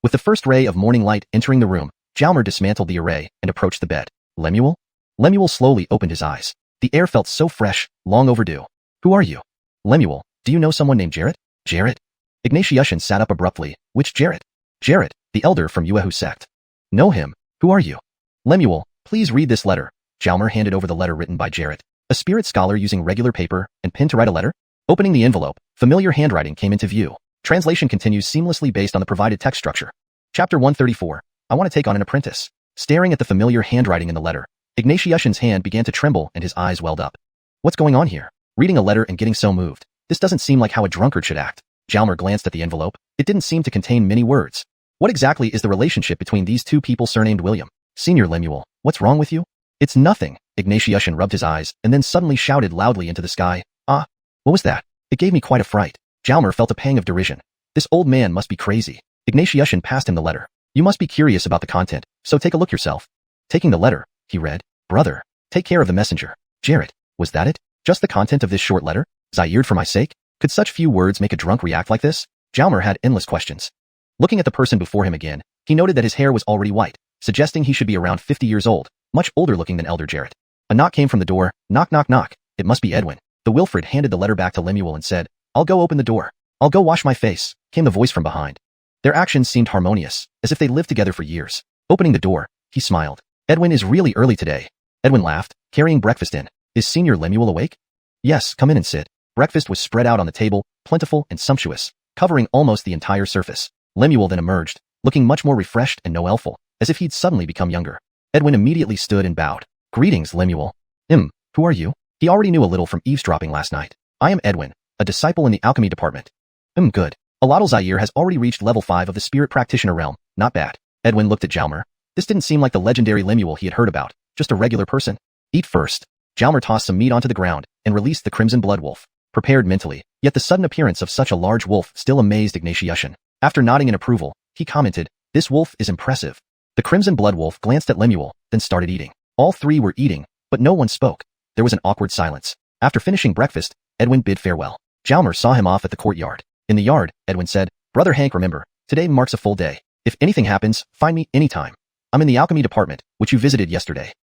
With the first ray of morning light entering the room, Jalmer dismantled the array and approached the bed. Lemuel? Lemuel slowly opened his eyes. The air felt so fresh, long overdue. Who are you? Lemuel, do you know someone named Jarrett? Jarrett? Ignatiushan sat up abruptly. Which Jarrett? Jarrett, the elder from Uahu sect. Know him. Who are you? Lemuel, please read this letter. Jalmer handed over the letter written by Jarrett. A spirit scholar using regular paper and pen to write a letter? Opening the envelope, familiar handwriting came into view. Translation continues seamlessly based on the provided text structure. Chapter 134. I want to take on an apprentice. Staring at the familiar handwriting in the letter, Ignatiushan's hand began to tremble and his eyes welled up. What's going on here? Reading a letter and getting so moved. This doesn't seem like how a drunkard should act. Jalmer glanced at the envelope. It didn't seem to contain many words. What exactly is the relationship between these 2 people surnamed William? Senior Lemuel, what's wrong with you? It's nothing. Ignatiushan rubbed his eyes and then suddenly shouted loudly into the sky. Ah, what was that? It gave me quite a fright. Jalmer felt a pang of derision. This old man must be crazy. Ignatiushan passed him the letter. You must be curious about the content, so take a look yourself. Taking the letter, he read, Brother, take care of the messenger. Jarrett, was that it? Just the content of this short letter? Zaired for my sake? Could such few words make a drunk react like this? Jalmer had endless questions. Looking at the person before him again, he noted that his hair was already white, suggesting he should be around 50 years old, much older looking than Elder Jarrett. A knock came from the door. Knock, knock, knock. It must be Edwin. The Wilfred handed the letter back to Lemuel and said, I'll go open the door. I'll go wash my face, came the voice from behind. Their actions seemed harmonious, as if they lived together for years. Opening the door, he smiled. Edwin is really early today. Edwin laughed, carrying breakfast in. Is Senior Lemuel awake? Yes, come in and sit. Breakfast was spread out on the table, plentiful and sumptuous, covering almost the entire surface. Lemuel then emerged, looking much more refreshed and no-elful, as if he'd suddenly become younger. Edwin immediately stood and bowed. Greetings, Lemuel. Who are you? He already knew a little from eavesdropping last night. I am Edwin, a disciple in the alchemy department. Good. Aladal Zaire has already reached level 5 of the spirit practitioner realm. Not bad. Edwin looked at Jalmer. This didn't seem like the legendary Lemuel he had heard about, just a regular person. Eat first. Jalmer tossed some meat onto the ground and released the crimson blood wolf. Prepared mentally, yet the sudden appearance of such a large wolf still amazed Ignatiushan. After nodding in approval, he commented, "This wolf is impressive." The crimson blood wolf glanced at Lemuel, then started eating. All three were eating, but no one spoke. There was an awkward silence. After finishing breakfast, Edwin bid farewell. Jalmer saw him off at the courtyard. In the yard, Edwin said, "Brother Hank, remember, today marks a full day. If anything happens, find me anytime. I'm in the alchemy department, which you visited yesterday."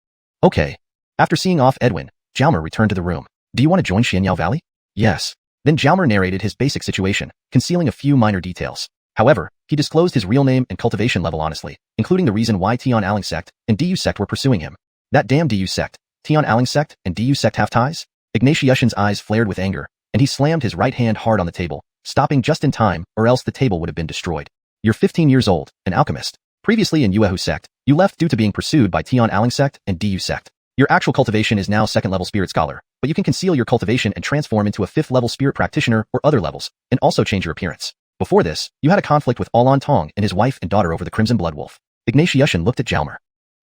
Okay. After seeing off Edwin, Jalmer returned to the room. "Do you want to join Xianyao Valley?" "Yes." Then Jalmer narrated his basic situation, concealing a few minor details. However, he disclosed his real name and cultivation level honestly, including the reason why Tian Aling sect and Du sect were pursuing him. That damn Du sect, Tian Aling sect and Du sect have ties? Ignatiushan's eyes flared with anger, and he slammed his right hand hard on the table, stopping just in time, or else the table would have been destroyed. "You're 15 years old, an alchemist. Previously in Yuehu sect, you left due to being pursued by Tian Aling sect and Du sect. Your actual cultivation is now 2nd level spirit scholar, but you can conceal your cultivation and transform into a 5th level spirit practitioner or other levels, and also change your appearance. Before this, you had a conflict with Alan Tong and his wife and daughter over the Crimson Blood Wolf." Ignatiushan looked at Jalmer.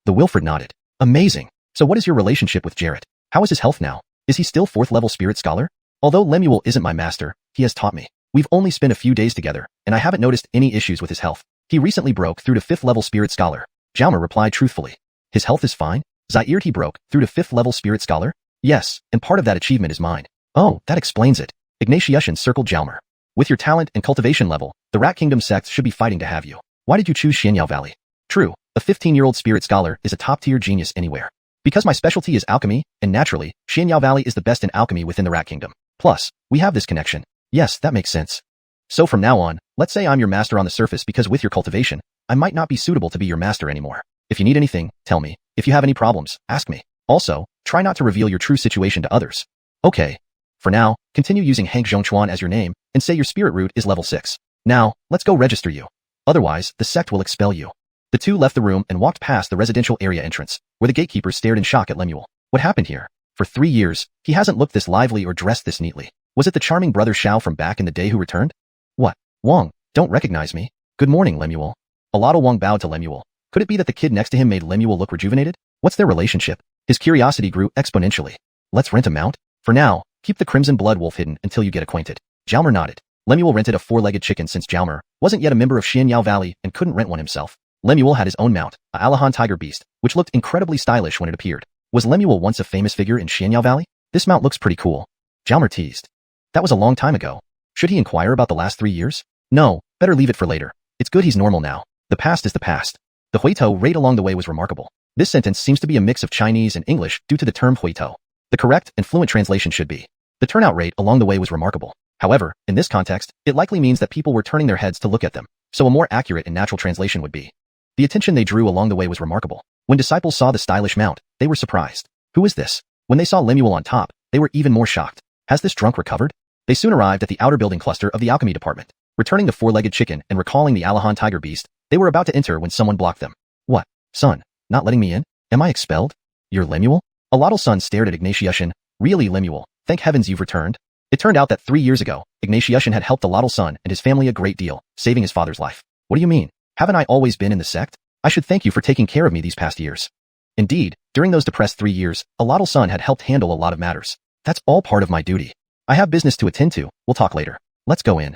The Wilfred nodded. "Amazing. So what is your relationship with Jarrett? How is his health now? Is he still 4th level spirit scholar? Although Lemuel isn't my master, he has taught me. We've only spent a few days together, and I haven't noticed any issues with his health. He recently broke through to 5th level spirit scholar." Jalmer replied truthfully. "His health is fine? Zaire he broke through to 5th level spirit scholar?" "Yes, and part of that achievement is mine." "Oh, that explains it." Ignatiushan circled Jalmer. "With your talent and cultivation level, the Rat Kingdom sects should be fighting to have you. Why did you choose Xianyao Valley?" "True, a 15-year-old spirit scholar is a top-tier genius anywhere. Because my specialty is alchemy, and naturally, Xianyao Valley is the best in alchemy within the Rat Kingdom. Plus, we have this connection." "Yes, that makes sense. So from now on, let's say I'm your master on the surface because with your cultivation, I might not be suitable to be your master anymore. If you need anything, tell me. If you have any problems, ask me. Also, try not to reveal your true situation to others." "Okay. For now, continue using Hank Zhongchuan as your name, and say your spirit root is level 6. Now, let's go register you. Otherwise, the sect will expel you." The two left the room and walked past the residential area entrance, where the gatekeepers stared in shock at Lemuel. What happened here? For 3 years, he hasn't looked this lively or dressed this neatly. Was it the charming brother Xiao from back in the day who returned? "What? Wang, don't recognize me." "Good morning, Lemuel." Aladal Wang bowed to Lemuel. Could it be that the kid next to him made Lemuel look rejuvenated? What's their relationship? His curiosity grew exponentially. "Let's rent a mount? For now, keep the Crimson Blood Wolf hidden until you get acquainted." Jalmer nodded. Lemuel rented a 4-legged chicken since Jalmer wasn't yet a member of Xianyao Valley and couldn't rent one himself. Lemuel had his own mount, a Alahan tiger beast, which looked incredibly stylish when it appeared. Was Lemuel once a famous figure in Xianyao Valley? "This mount looks pretty cool." Jalmer teased. "That was a long time ago. Should he inquire about the last 3 years? No, better leave it for later. It's good he's normal now. The past is the past." The Huito rate along the way was remarkable. This sentence seems to be a mix of Chinese and English due to the term Huito. The correct and fluent translation should be, the turnout rate along the way was remarkable. However, in this context, it likely means that people were turning their heads to look at them, so a more accurate and natural translation would be, the attention they drew along the way was remarkable. When disciples saw the stylish mount, they were surprised. Who is this? When they saw Lemuel on top, they were even more shocked. Has this drunk recovered? They soon arrived at the outer building cluster of the alchemy department. Returning the 4-legged chicken and recalling the Alahan tiger beast, they were about to enter when someone blocked them. "What? Son, not letting me in? Am I expelled? You're Lemuel?" Aladal's son stared at Ignatiushan. "Really, Lemuel? Thank heavens you've returned." It turned out that 3 years ago, Ignatiushan had helped Aladal's son and his family a great deal, saving his father's life. "What do you mean? Haven't I always been in the sect? I should thank you for taking care of me these past years." Indeed, during those depressed 3 years, Aladal's son had helped handle a lot of matters. "That's all part of my duty. I have business to attend to. We'll talk later. Let's go in."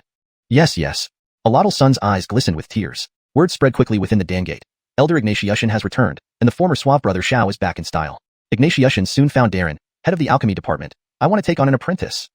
Yes. Aladal's son's eyes glistened with tears. Word spread quickly within the Dan Gate. Elder Ignatiushan has returned, and the former suave brother Xiao is back in style. Ignatiushan soon found Darren, head of the alchemy department. "I want to take on an apprentice."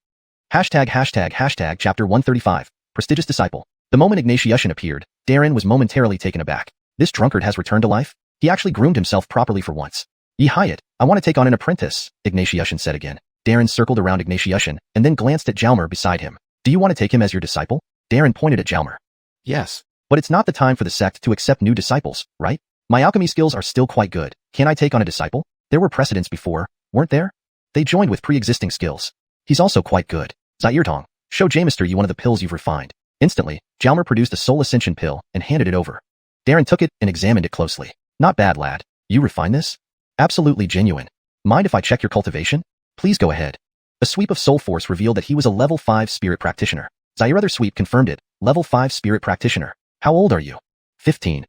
Hashtag chapter 135, prestigious disciple. The moment Ignatiushan appeared, Darren was momentarily taken aback. This drunkard has returned to life? He actually groomed himself properly for once. "Ye Hyatt, I want to take on an apprentice," Ignatiushan said again. Darren circled around Ignatiushan and then glanced at Jalmer beside him. "Do you want to take him as your disciple?" Darren pointed at Jalmer. "Yes. But it's not the time for the sect to accept new disciples, right? My alchemy skills are still quite good. Can I take on a disciple?" There were precedents before, weren't there? They joined with pre-existing skills. He's also quite good. EATER1, show Jaemister you one of the pills you've refined. Instantly, Jalmer produced a soul ascension pill and handed it over. Darren took it and examined it closely. Not bad, lad. You refined this? Absolutely genuine. Mind if I check your cultivation? Please go ahead. A sweep of soul force revealed that he was a level 5 spirit practitioner. Zaire other sweep confirmed it. Level 5 spirit practitioner. How old are you? 15.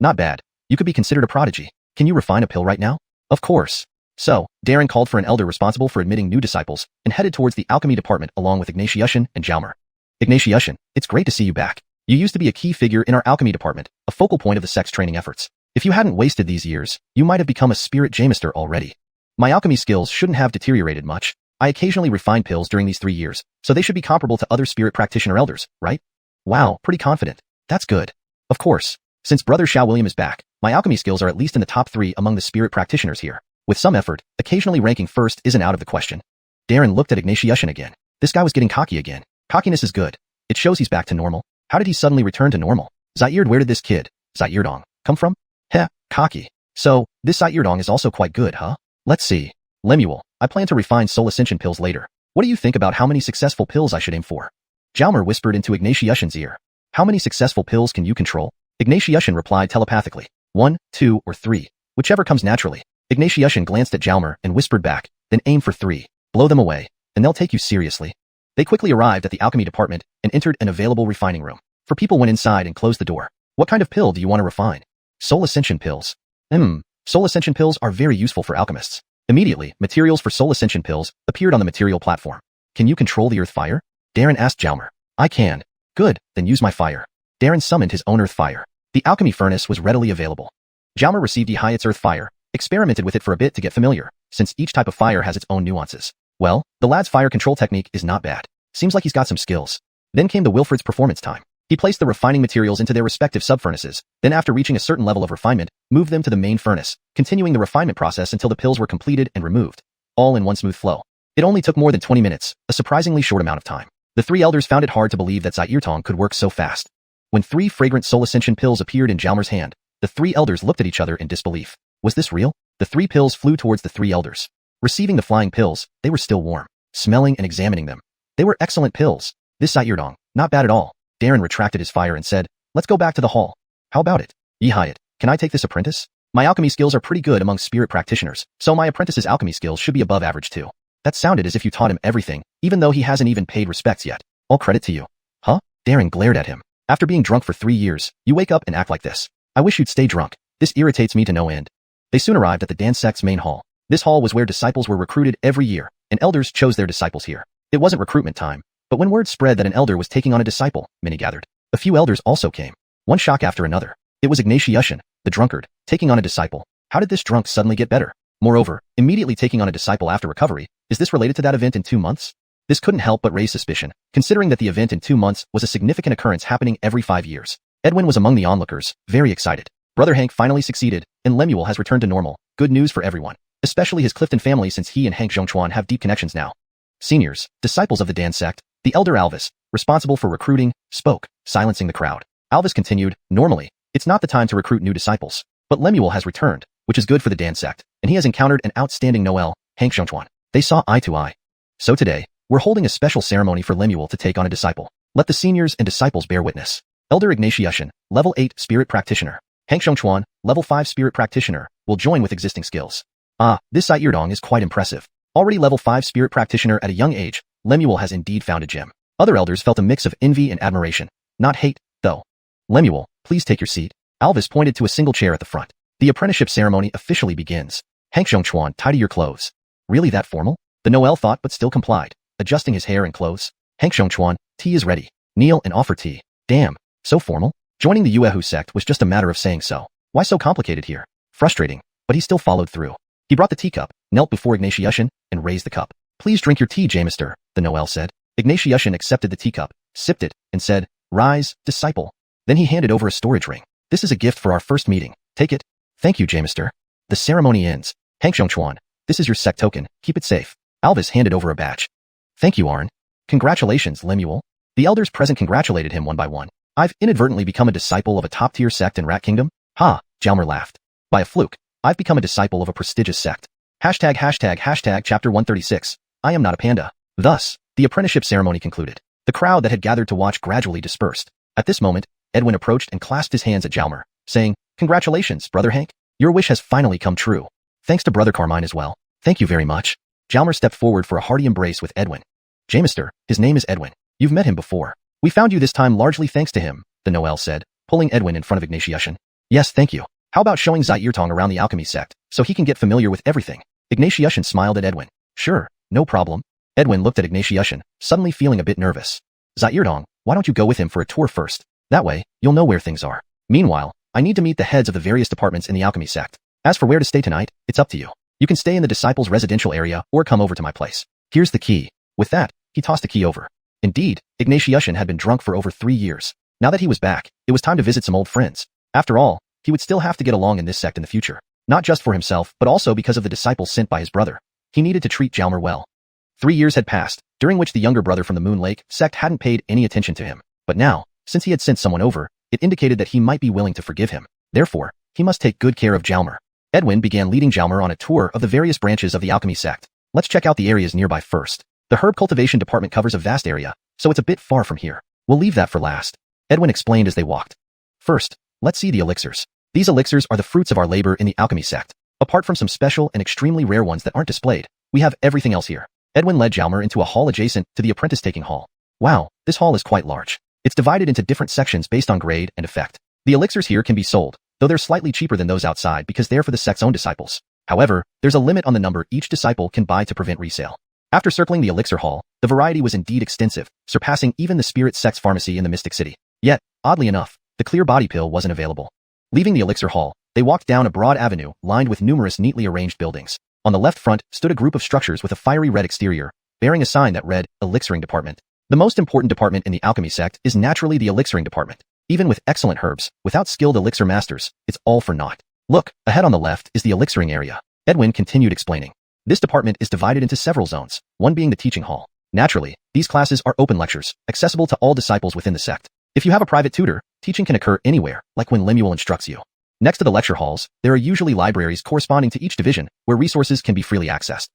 Not bad. You could be considered a prodigy. Can you refine a pill right now? Of course. So, Darren called for an elder responsible for admitting new disciples and headed towards the alchemy department along with Misfortune and Jalmer. Misfortune, it's great to see you back. You used to be a key figure in our alchemy department, a focal point of the sect's training efforts. If you hadn't wasted these years, you might have become a spirit Jaemister already. My alchemy skills shouldn't have deteriorated much. I occasionally refined pills during these 3 years, so they should be comparable to other spirit practitioner elders, right? Wow, pretty confident. That's good. Of course. Since Brother Xiao William is back, my alchemy skills are at least in the top 3 among the spirit practitioners here. With some effort, occasionally ranking first isn't out of the question. Darren looked at Misfortune again. This guy was getting cocky again. Cockiness is good. It shows he's back to normal. How did he suddenly return to normal? Zaire, where did this kid, Zaire come from? Heh, cocky. So, this Zaire is also quite good, huh? Let's see. Lemuel, I plan to refine soul ascension pills later. What do you think about how many successful pills I should aim for? Jalmer whispered into Misfortune's ear. How many successful pills can you control? Misfortune replied telepathically. 1, 2, or 3. Whichever comes naturally. Misfortune glanced at Jalmer and whispered back, then aim for 3. Blow them away, and they'll take you seriously. They quickly arrived at the alchemy department and entered an available refining room. For people went inside and closed the door. What kind of pill do you want to refine? Soul ascension pills. Soul ascension pills are very useful for alchemists. Immediately, materials for soul ascension pills appeared on the material platform. Can you control the earth fire? Darren asked Jalmer. I can. Good, then use my fire. Darren summoned his own earth fire. The alchemy furnace was readily available. Jalmer received Hyatt's earth fire, experimented with it for a bit to get familiar, since each type of fire has its own nuances. Well, the lad's fire control technique is not bad. Seems like he's got some skills. Then came the Wilfred's performance time. He placed the refining materials into their respective subfurnaces, then after reaching a certain level of refinement, moved them to the main furnace, continuing the refinement process until the pills were completed and removed. All in one smooth flow. It only took more than 20 minutes, a surprisingly short amount of time. The 3 elders found it hard to believe that Zaire could work so fast. When 3 fragrant soul ascension pills appeared in Jalmer's hand, the 3 elders looked at each other in disbelief. Was this real? The 3 pills flew towards the 3 elders. Receiving the flying pills, they were still warm. Smelling and examining them. They were excellent pills. This Zaire, not bad at all. Darren retracted his fire and said, let's go back to the hall. How about it? Hyatt, can I take this apprentice? My alchemy skills are pretty good among spirit practitioners, so my apprentice's alchemy skills should be above average too. That sounded as if you taught him everything, even though he hasn't even paid respects yet. All credit to you. Huh? Darren glared at him. After being drunk for 3 years, you wake up and act like this. I wish you'd stay drunk. This irritates me to no end. They soon arrived at the dance sect's main hall. This hall was where disciples were recruited every year, and elders chose their disciples here. It wasn't recruitment time, but when word spread that an elder was taking on a disciple, many gathered. A few elders also came. One shock after another. It was Misfortune, the drunkard, taking on a disciple. How did this drunk suddenly get better? Moreover, immediately taking on a disciple after recovery, is this related to that event in 2 months? This couldn't help but raise suspicion, considering that the event in 2 months was a significant occurrence happening every 5 years. Edwin was among the onlookers, very excited. Brother Hank finally succeeded, and Lemuel has returned to normal. Good news for everyone, especially his Clifton family since he and Hank Zhongchuan have deep connections now. Seniors, disciples of the Dan sect, the elder Alvis, responsible for recruiting, spoke, silencing the crowd. Alvis continued, normally, it's not the time to recruit new disciples, but Lemuel has returned, which is good for the Dan sect, and he has encountered an outstanding Noel, Hank Zhongchuan. They saw eye to eye. So today, we're holding a special ceremony for Lemuel to take on a disciple. Let the seniors and disciples bear witness. Elder Misfortune, level 8 spirit practitioner. Hank Zhongchuan, level 5 spirit practitioner, will join with existing skills. This Zaire is quite impressive. Already level 5 spirit practitioner at a young age, Lemuel has indeed found a gem. Other elders felt a mix of envy and admiration. Not hate, though. Lemuel, please take your seat. Alvis pointed to a single chair at the front. The apprenticeship ceremony officially begins. Hank Zhongchuan, tidy your clothes. Really that formal? The Noel thought but still complied, adjusting his hair and clothes. Hank Zhongchuan, tea is ready. Kneel and offer tea. Damn, so formal? Joining the Yuehu sect was just a matter of saying so. Why so complicated here? Frustrating, but he still followed through. He brought the teacup, knelt before Misfortune, and raised the cup. Please drink your tea, Jaemister, the Noel said. Misfortune accepted the teacup, sipped it, and said, rise, disciple. Then he handed over a storage ring. This is a gift for our first meeting. Take it. Thank you, Jaemister. The ceremony ends. Hank Zhongchuan, this is your sect token. Keep it safe. Alvis handed over a badge. Thank you, Arn. Congratulations, Lemuel. The elders present congratulated him one by one. I've inadvertently become a disciple of a top-tier sect in Rat Kingdom? Ha, Jalmer laughed. By a fluke. I've become a disciple of a prestigious sect. Hashtag chapter 136. I am not a panda. Thus, the apprenticeship ceremony concluded. The crowd that had gathered to watch gradually dispersed. At this moment, Edwin approached and clasped his hands at Jalmer, saying, "Congratulations, Brother Hank. Your wish has finally come true. Thanks to Brother Carmine as well. Thank you very much." Jalmer stepped forward for a hearty embrace with Edwin. "Jamister, his name is Edwin. You've met him before. We found you this time largely thanks to him," the Noel said, pulling Edwin in front of Ignatiusson. "Yes, thank you. How about showing EATER1 around the alchemy sect, so he can get familiar with everything?" Ignatiusson smiled at Edwin. "Sure, no problem." Edwin looked at Ignatiusson, suddenly feeling a bit nervous. "EATER1, why don't you go with him for a tour first? That way, you'll know where things are. Meanwhile, I need to meet the heads of the various departments in the alchemy sect. As for where to stay tonight, it's up to you. You can stay in the disciples' residential area or come over to my place. Here's the key." With that, he tossed the key over. Indeed, Ignatiusson had been drunk for over 3 years. Now that he was back, it was time to visit some old friends. After all, he would still have to get along in this sect in the future. Not just for himself, but also because of the disciples sent by his brother. He needed to treat Jalmer well. 3 years had passed, during which the younger brother from the Moon Lake sect hadn't paid any attention to him. But now, since he had sent someone over, it indicated that he might be willing to forgive him. Therefore, he must take good care of Jalmer. Edwin began leading Jalmer on a tour of the various branches of the alchemy sect. Let's check out the areas nearby first. The herb cultivation department covers a vast area, so it's a bit far from here. We'll leave that for last, Edwin explained as they walked. First, let's see the elixirs. These elixirs are the fruits of our labor in the alchemy sect. Apart from some special and extremely rare ones that aren't displayed, we have everything else here. Edwin led Jalmer into a hall adjacent to the apprentice-taking hall. Wow, this hall is quite large. It's divided into different sections based on grade and effect. The elixirs here can be sold, though they're slightly cheaper than those outside because they're for the sect's own disciples. However, there's a limit on the number each disciple can buy to prevent resale. After circling the elixir hall, the variety was indeed extensive, surpassing even the spirit sect's pharmacy in the Mystic City. Yet, oddly enough, the clear body pill wasn't available. Leaving the elixir hall, they walked down a broad avenue lined with numerous neatly arranged buildings. On the left front stood a group of structures with a fiery red exterior, bearing a sign that read, Elixiring Department. The most important department in the alchemy sect is naturally the elixiring department. Even with excellent herbs, without skilled elixir masters, it's all for naught. Look, ahead on the left is the elixiring area. Edwin continued explaining. This department is divided into several zones, one being the teaching hall. Naturally, these classes are open lectures, accessible to all disciples within the sect. If you have a private tutor, teaching can occur anywhere, like when Lemuel instructs you. Next to the lecture halls, there are usually libraries corresponding to each division, where resources can be freely accessed.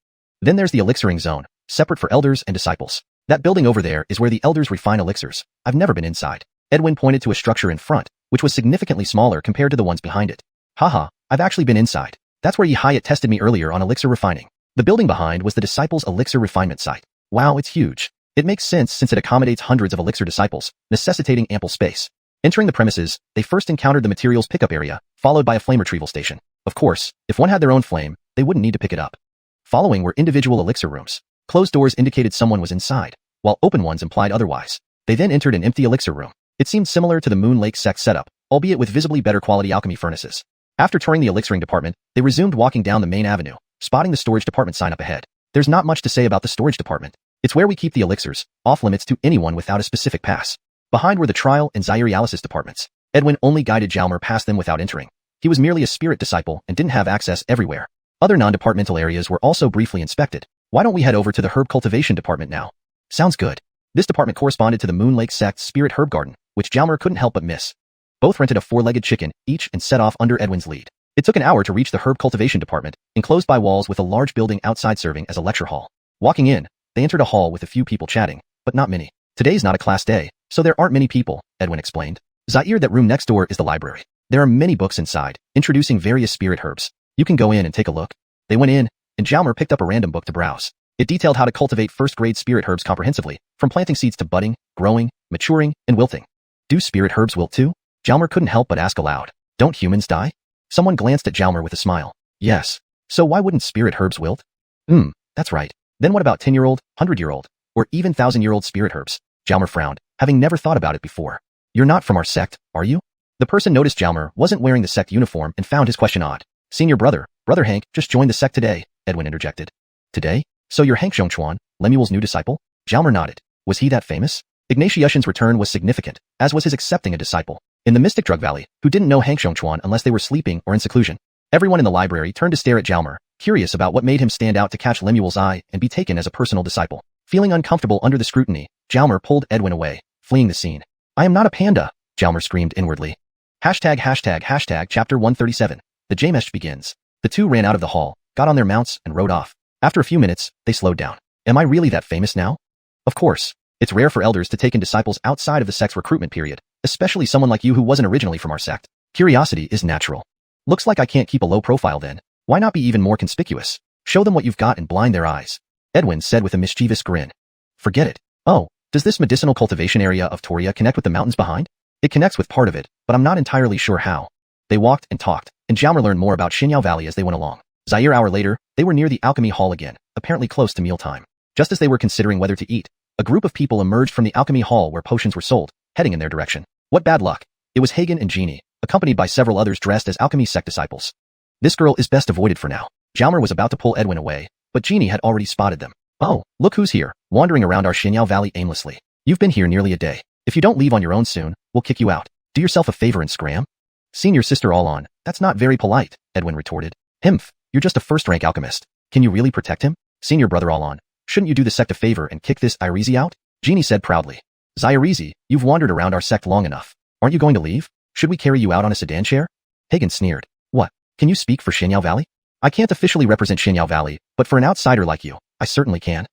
Then there's the elixiring zone, separate for elders and disciples. That building over there is where the elders refine elixirs. I've never been inside. Edwin pointed to a structure in front, which was significantly smaller compared to the ones behind it. Haha, I've actually been inside. That's where Hyatt tested me earlier on elixir refining. The building behind was the disciples' elixir refinement site. Wow, it's huge. It makes sense since it accommodates hundreds of elixir disciples, necessitating ample space. Entering the premises, they first encountered the materials pickup area, followed by a flame retrieval station. Of course, if one had their own flame, they wouldn't need to pick it up. Following were individual elixir rooms. Closed doors indicated someone was inside, while open ones implied otherwise. They then entered an empty elixir room. It seemed similar to the Moon Lake sect setup, albeit with visibly better quality alchemy furnaces. After touring the elixiring department, they resumed walking down the main avenue, spotting the storage department sign up ahead. There's not much to say about the storage department. It's where we keep the elixirs, off limits to anyone without a specific pass. Behind were the trial and Zyrialysis departments. Edwin only guided Jalmer past them without entering. He was merely a spirit disciple and didn't have access everywhere. Other non-departmental areas were also briefly inspected. Why don't we head over to the herb cultivation department now? Sounds good. This department corresponded to the Moon Lake sect's spirit herb garden, which Jalmer couldn't help but miss. Both rented a 4-legged chicken each and set off under Edwin's lead. It took an hour to reach the herb cultivation department, enclosed by walls with a large building outside serving as a lecture hall. Walking in, they entered a hall with a few people chatting, but not many. Today's not a class day, so there aren't many people, Edwin explained. Zaire, that room next door is the library. There are many books inside, introducing various spirit herbs. You can go in and take a look. They went in, and Jalmer picked up a random book to browse. It detailed how to cultivate first-grade spirit herbs comprehensively, from planting seeds to budding, growing, maturing, and wilting. Do spirit herbs wilt too? Jalmer couldn't help but ask aloud. Don't humans die? Someone glanced at Jalmer with a smile. Yes. So why wouldn't spirit herbs wilt? That's right. Then what about 10-year-old, 100-year-old, or even 1,000-year-old spirit herbs? Jalmer frowned, having never thought about it before. You're not from our sect, are you? The person noticed Jalmer wasn't wearing the sect uniform and found his question odd. Senior brother, Brother Hank, just joined the sect today, Edwin interjected. Today? So you're Hank Zhongchuan, Lemuel's new disciple? Jalmer nodded. Was he that famous? Ignatiusson's return was significant, as was his accepting a disciple. In the Mystic Drug Valley, who didn't know Hank Zhongchuan unless they were sleeping or in seclusion. Everyone in the library turned to stare at Jalmer, curious about what made him stand out to catch Lemuel's eye and be taken as a personal disciple. Feeling uncomfortable under the scrutiny, Jalmer pulled Edwin away, fleeing the scene. I am not a panda, Jalmer screamed inwardly. Hashtag chapter 137. The Jamesh begins. The two ran out of the hall, got on their mounts, and rode off. After a few minutes, they slowed down. Am I really that famous now? Of course. It's rare for elders to take in disciples outside of the sect's recruitment period, especially someone like you who wasn't originally from our sect. Curiosity is natural. Looks like I can't keep a low profile then. Why not be even more conspicuous? Show them what you've got and blind their eyes. Edwin said with a mischievous grin. Forget it. Oh, does this medicinal cultivation area of Toria connect with the mountains behind? It connects with part of it, but I'm not entirely sure how. They walked and talked, and Xiaomer learned more about Xinyao Valley as they went along. Zaire hour later, they were near the alchemy hall again, apparently close to mealtime. Just as they were considering whether to eat, a group of people emerged from the alchemy hall where potions were sold, heading in their direction. What bad luck. It was Hagen and Jeannie, accompanied by several others dressed as alchemy sect disciples. This girl is best avoided for now. Xiaomer was about to pull Edwin away, but Jeannie had already spotted them. Oh, look who's here, wandering around our Xinyao Valley aimlessly. You've been here nearly a day. If you don't leave on your own soon, we'll kick you out. Do yourself a favor and scram. Senior sister all on. That's not very polite, Edwin retorted. Himph, you're just a first-rank alchemist. Can you really protect him? Senior brother all on. Shouldn't you do the sect a favor and kick this Irezi out? Jeannie said proudly. Irezi, you've wandered around our sect long enough. Aren't you going to leave? Should we carry you out on a sedan chair? Hagen sneered. What? Can you speak for Xinyao Valley? I can't officially represent Xinyao Valley, but for an outsider like you, I certainly can.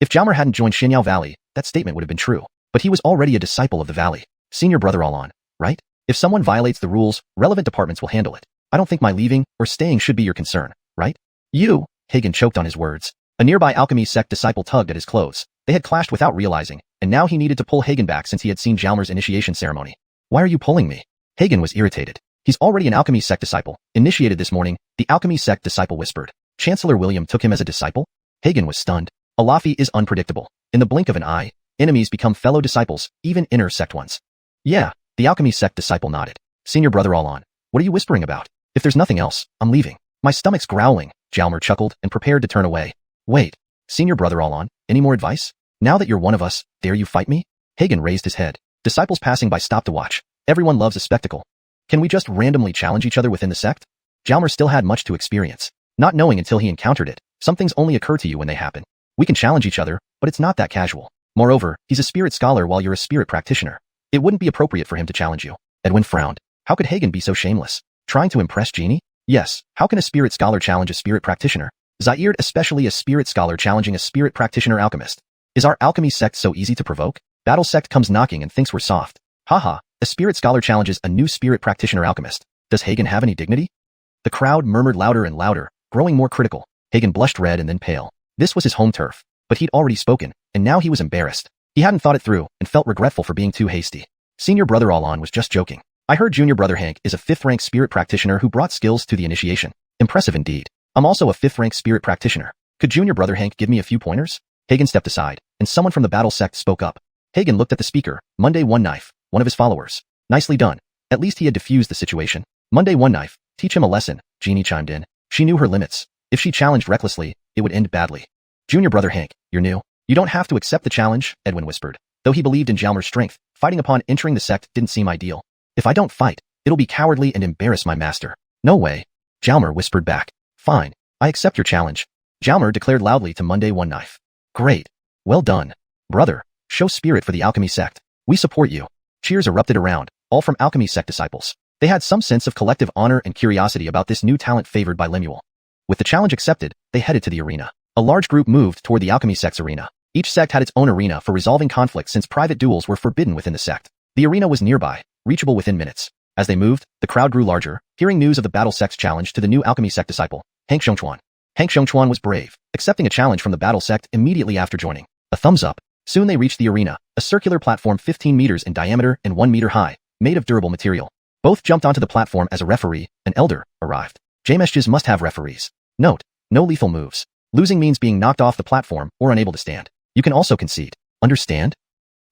If Xiaomer hadn't joined Xinyao Valley, that statement would have been true. But he was already a disciple of the valley. Senior brother all on, right? If someone violates the rules, relevant departments will handle it. I don't think my leaving or staying should be your concern, right? You, Hagen choked on his words. A nearby alchemy sect disciple tugged at his clothes. They had clashed without realizing, and now he needed to pull Hagen back since he had seen Xiaomer's initiation ceremony. Why are you pulling me? Hagen was irritated. He's already an alchemy sect disciple, initiated this morning, the alchemy sect disciple whispered. Chancellor William took him as a disciple? Hagen was stunned. Alafi is unpredictable. In the blink of an eye, enemies become fellow disciples, even inner sect ones. Yeah, the alchemy sect disciple nodded. Senior brother all on. What are you whispering about? If there's nothing else, I'm leaving. My stomach's growling, Xiaomer chuckled and prepared to turn away. Wait, senior brother all on, any more advice? Now that you're one of us, dare you fight me? Hagen raised his head. Disciples passing by stopped to watch. Everyone loves a spectacle. Can we just randomly challenge each other within the sect? Xiaomer still had much to experience. Not knowing until he encountered it, some things only occur to you when they happen. We can challenge each other, but it's not that casual. Moreover, he's a spirit scholar while you're a spirit practitioner. It wouldn't be appropriate for him to challenge you. Edwin frowned. How could Hagen be so shameless? Trying to impress Jeannie? Yes, how can a spirit scholar challenge a spirit practitioner? Zaire, especially a spirit scholar challenging a spirit practitioner alchemist. Is our alchemy sect so easy to provoke? Battle sect comes knocking and thinks we're soft. Haha, a spirit scholar challenges a new spirit practitioner alchemist. Does Hagen have any dignity? The crowd murmured louder and louder, growing more critical. Hagen blushed red and then pale. This was his home turf, but he'd already spoken, and now he was embarrassed. He hadn't thought it through and felt regretful for being too hasty. Senior brother all on was just joking. I heard junior brother Hank is a 5th rank spirit practitioner who brought skills to the initiation. Impressive indeed. I'm also a 5th rank spirit practitioner. Could junior brother Hank give me a few pointers? Hagen stepped aside, and someone from the battle sect spoke up. Hagen looked at the speaker, Monday One Knife, one of his followers. Nicely done. At least he had diffused the situation. Monday One Knife, teach him a lesson, Jeannie chimed in. She knew her limits. If she challenged recklessly, it would end badly. Junior brother Hank, you're new. You don't have to accept the challenge, Edwin whispered. Though he believed in Xiaomer's strength, fighting upon entering the sect didn't seem ideal. If I don't fight, it'll be cowardly and embarrass my master. No way. Xiaomer whispered back. Fine, I accept your challenge. Xiaomer declared loudly to Monday One Knife. Great. Well done. Brother, show spirit for the alchemy sect. We support you. Cheers erupted around, all from alchemy sect disciples. They had some sense of collective honor and curiosity about this new talent favored by Lemuel. With the challenge accepted, they headed to the arena. A large group moved toward the alchemy sect's arena. Each sect had its own arena for resolving conflicts since private duels were forbidden within the sect. The arena was nearby, reachable within minutes. As they moved, the crowd grew larger, hearing news of the battle sect's challenge to the new alchemy sect disciple, Hank Xiongchuan. Hank Xiongchuan was brave, accepting a challenge from the battle sect immediately after joining. A thumbs up. Soon they reached the arena, a circular platform 15 meters in diameter and 1 meter high, made of durable material. Both jumped onto the platform as a referee, an elder, arrived. Jameshjes must have referees. Note, no lethal moves. Losing means being knocked off the platform or unable to stand. You can also concede. Understand?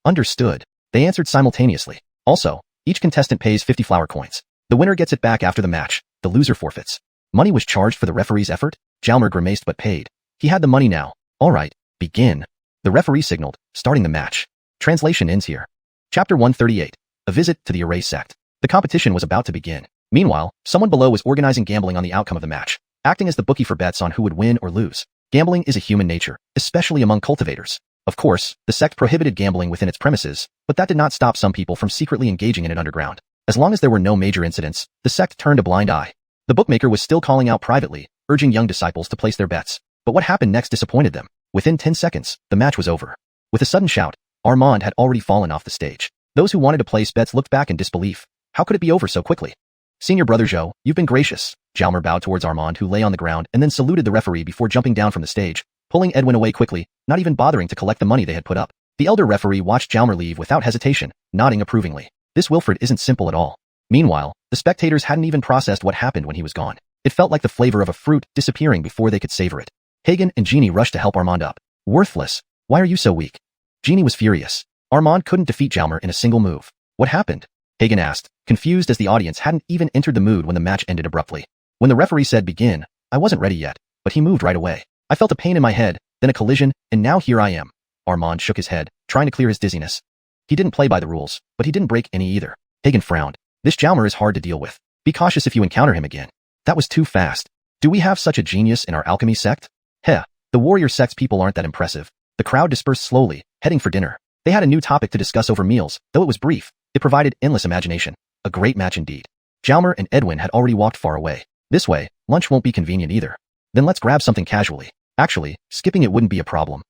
Understood. They answered simultaneously. Also, each contestant pays 50 flower coins. The winner gets it back after the match. The loser forfeits. Money was charged for the referee's effort? Xiaomer grimaced but paid. He had the money now. All right, begin. The referee signaled, starting the match. Translation ends here. Chapter 138. A visit to the Array sect. The competition was about to begin. Meanwhile, someone below was organizing gambling on the outcome of the match, acting as the bookie for bets on who would win or lose. Gambling is a human nature, especially among cultivators. Of course, the sect prohibited gambling within its premises, but that did not stop some people from secretly engaging in it underground. As long as there were no major incidents, the sect turned a blind eye. The bookmaker was still calling out privately, urging young disciples to place their bets. But what happened next disappointed them. Within 10 seconds, the match was over. With a sudden shout, Armand had already fallen off the stage. Those who wanted to place bets looked back in disbelief. How could it be over so quickly? Senior brother Joe, you've been gracious. Jalmer bowed towards Armand, who lay on the ground, and then saluted the referee before jumping down from the stage, pulling Edwin away quickly, not even bothering to collect the money they had put up. The elder referee watched Jalmer leave without hesitation, nodding approvingly. This Wilfred isn't simple at all. Meanwhile, the spectators hadn't even processed what happened when he was gone. It felt like the flavor of a fruit disappearing before they could savor it. Hagen and Jeannie rushed to help Armand up. Worthless. Why are you so weak? Jeannie was furious. Armand couldn't defeat Jalmer in a single move. What happened? Hagen asked, confused as the audience hadn't even entered the mood when the match ended abruptly. When the referee said begin, I wasn't ready yet, but he moved right away. I felt a pain in my head, then a collision, and now here I am. Armand shook his head, trying to clear his dizziness. He didn't play by the rules, but he didn't break any either. Hagen frowned. This Jalmer is hard to deal with. Be cautious if you encounter him again. That was too fast. Do we have such a genius in our alchemy sect? Heh, the warrior sect's people aren't that impressive. The crowd dispersed slowly, heading for dinner. They had a new topic to discuss over meals, though it was brief. It provided endless imagination. A great match indeed. Jalmer and Edwin had already walked far away. This way, lunch won't be convenient either. Then let's grab something casually. Actually, skipping it wouldn't be a problem.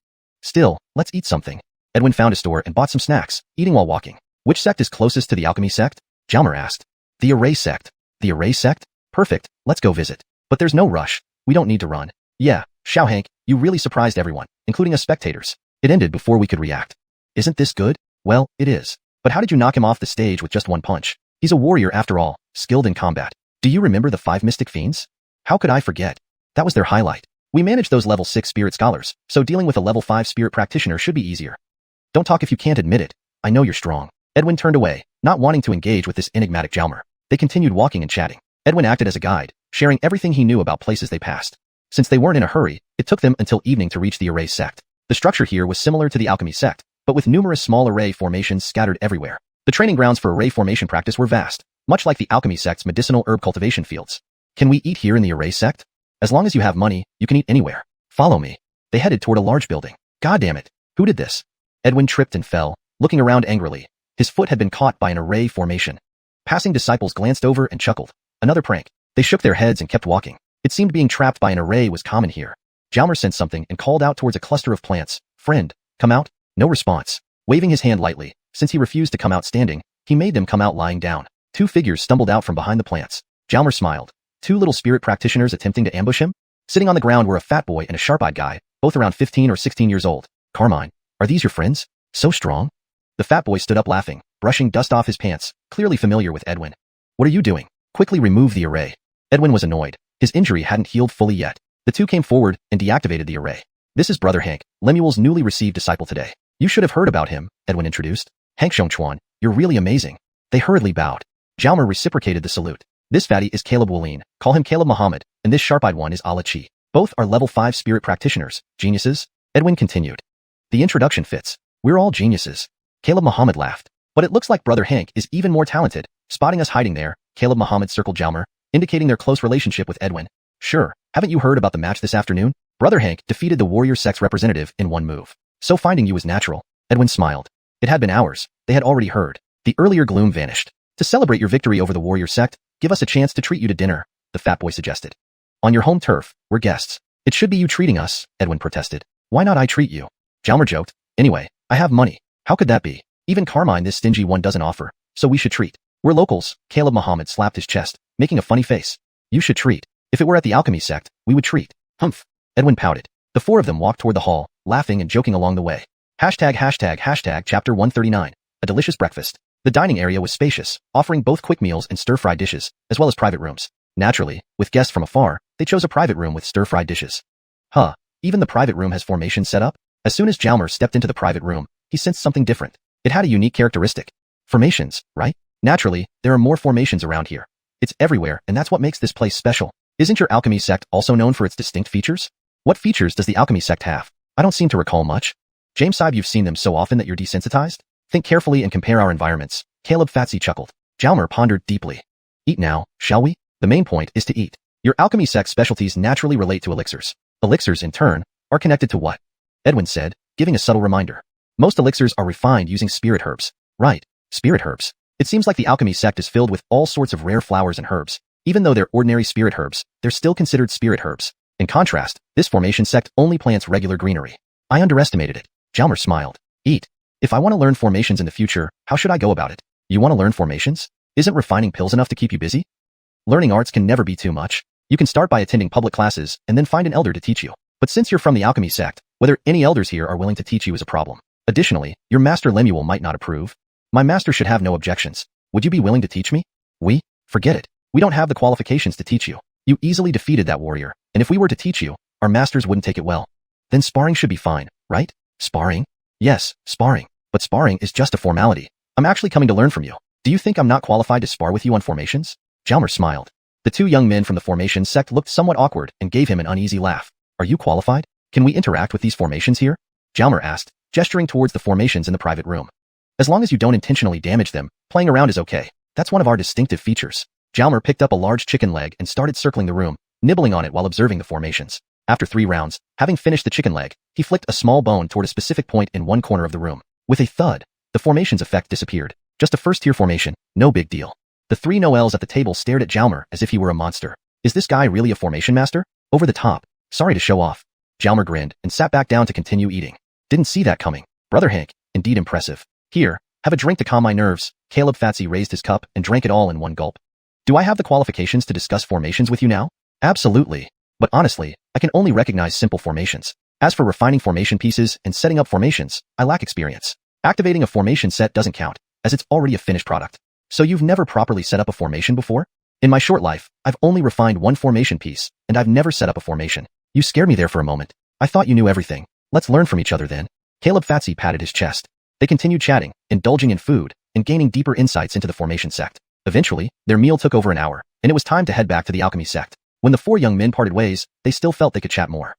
Still, let's eat something. Edwin found a store and bought some snacks, eating while walking. Which sect is closest to the alchemy sect? Jalmer asked. The Array sect. The Array sect? Perfect, let's go visit. But there's no rush. We don't need to run. Yeah, Xiao Hank, you really surprised everyone, including us spectators. It ended before we could react. Isn't this good? Well, it is. But how did you knock him off the stage with just one punch? He's a warrior after all, skilled in combat. Do you remember the 5 mystic fiends? How could I forget? That was their highlight. We managed those level 6 spirit scholars, so dealing with a level 5 spirit practitioner should be easier. Don't talk if you can't admit it. I know you're strong. Edwin turned away, not wanting to engage with this enigmatic Jalmer. They continued walking and chatting. Edwin acted as a guide, sharing everything he knew about places they passed. Since they weren't in a hurry, it took them until evening to reach the Array sect. The structure here was similar to the alchemy sect, but with numerous small array formations scattered everywhere. The training grounds for array formation practice were vast, much like the alchemy sect's medicinal herb cultivation fields. Can we eat here in the Array sect? As long as you have money, you can eat anywhere. Follow me. They headed toward a large building. God damn it. Who did this? Edwin tripped and fell, looking around angrily. His foot had been caught by an array formation. Passing disciples glanced over and chuckled. Another prank. They shook their heads and kept walking. It seemed being trapped by an array was common here. Jalmer sensed something and called out towards a cluster of plants. Friend, come out. No response. Waving his hand lightly, since he refused to come out standing, he made them come out lying down. 2 figures stumbled out from behind the plants. Jalmer smiled. 2 little spirit practitioners attempting to ambush him? Sitting on the ground were a fat boy and a sharp-eyed guy, both around 15 or 16 years old. Carmine, are these your friends? So strong? The fat boy stood up laughing, brushing dust off his pants, clearly familiar with Edwin. What are you doing? Quickly remove the array. Edwin was annoyed. His injury hadn't healed fully yet. The 2 came forward and deactivated the array. This is Brother Hank, Lemuel's newly received disciple today. You should have heard about him, Edwin introduced. Hank Xiongchuan, you're really amazing. They hurriedly bowed. Jalmer reciprocated the salute. This fatty is Caleb Wooleen, call him Caleb Muhammad, and this sharp-eyed one is Allah Chi. Both are level 5 spirit practitioners, geniuses. Edwin continued. The introduction fits. We're all geniuses. Caleb Muhammad laughed. But it looks like Brother Hank is even more talented. Spotting us hiding there, Caleb Muhammad circled Jalmer, indicating their close relationship with Edwin. Sure, haven't you heard about the match this afternoon? Brother Hank defeated the warrior sex representative in one move. So finding you was natural. Edwin smiled. It had been hours. They had already heard. The earlier gloom vanished. To celebrate your victory over the warrior sect, give us a chance to treat you to dinner, the fat boy suggested. On your home turf, we're guests. It should be you treating us, Edwin protested. Why not I treat you? Jalmer joked. Anyway, I have money. How could that be? Even Carmine this stingy one doesn't offer, so we should treat. We're locals, Caleb Muhammad slapped his chest, making a funny face. You should treat. If it were at the alchemy sect, we would treat. Humph. Edwin pouted. The 4 of them walked toward the hall, laughing and joking along the way. Hashtag chapter 139. A delicious breakfast. The dining area was spacious, offering both quick meals and stir-fried dishes, as well as private rooms. Naturally, with guests from afar, they chose a private room with stir-fried dishes. Huh, even the private room has formation set up? As soon as Jalmer stepped into the private room, he sensed something different. It had a unique characteristic. Formations, right? Naturally, there are more formations around here. It's everywhere, and that's what makes this place special. Isn't your alchemy sect also known for its distinct features? What features does the alchemy sect have? I don't seem to recall much. James Saib, you've seen them so often that you're desensitized? Think carefully and compare our environments. Caleb Fatsy chuckled. Jalmer pondered deeply. Eat now, shall we? The main point is to eat. Your alchemy sect's specialties naturally relate to elixirs. Elixirs, in turn, are connected to what? Edwin said, giving a subtle reminder. Most elixirs are refined using spirit herbs. Right, spirit herbs. It seems like the alchemy sect is filled with all sorts of rare flowers and herbs. Even though they're ordinary spirit herbs, they're still considered spirit herbs. In contrast, this formation sect only plants regular greenery. I underestimated it. Jalmer smiled. Eat. If I want to learn formations in the future, how should I go about it? You want to learn formations? Isn't refining pills enough to keep you busy? Learning arts can never be too much. You can start by attending public classes and then find an elder to teach you. But since you're from the alchemy sect, whether any elders here are willing to teach you is a problem. Additionally, your master Lemuel might not approve. My master should have no objections. Would you be willing to teach me? Forget it. We don't have the qualifications to teach you. You easily defeated that warrior, and if we were to teach you, our masters wouldn't take it well. Then sparring should be fine, right? Sparring? Yes, sparring. But sparring is just a formality. I'm actually coming to learn from you. Do you think I'm not qualified to spar with you on formations? Jalmer smiled. The two young men from the formation sect looked somewhat awkward and gave him an uneasy laugh. Are you qualified? Can we interact with these formations here? Jalmer asked, gesturing towards the formations in the private room. As long as you don't intentionally damage them, playing around is okay. That's one of our distinctive features. Jalmer picked up a large chicken leg and started circling the room, nibbling on it while observing the formations. After 3 rounds, having finished the chicken leg, he flicked a small bone toward a specific point in one corner of the room. With a thud, the formation's effect disappeared. Just a first-tier formation, no big deal. The 3 Noels at the table stared at Jalmer as if he were a monster. Is this guy really a formation master? Over the top. Sorry to show off. Jalmer grinned and sat back down to continue eating. Didn't see that coming. Brother Hank, indeed impressive. Here, have a drink to calm my nerves. Caleb Fatsy raised his cup and drank it all in one gulp. Do I have the qualifications to discuss formations with you now? Absolutely. But honestly, I can only recognize simple formations. As for refining formation pieces and setting up formations, I lack experience. Activating a formation set doesn't count, as it's already a finished product. So you've never properly set up a formation before? In my short life, I've only refined one formation piece, and I've never set up a formation. You scared me there for a moment. I thought you knew everything. Let's learn from each other then. Caleb Fatsy patted his chest. They continued chatting, indulging in food, and gaining deeper insights into the formation sect. Eventually, their meal took over an hour, and it was time to head back to the alchemy sect. When the 4 young men parted ways, they still felt they could chat more.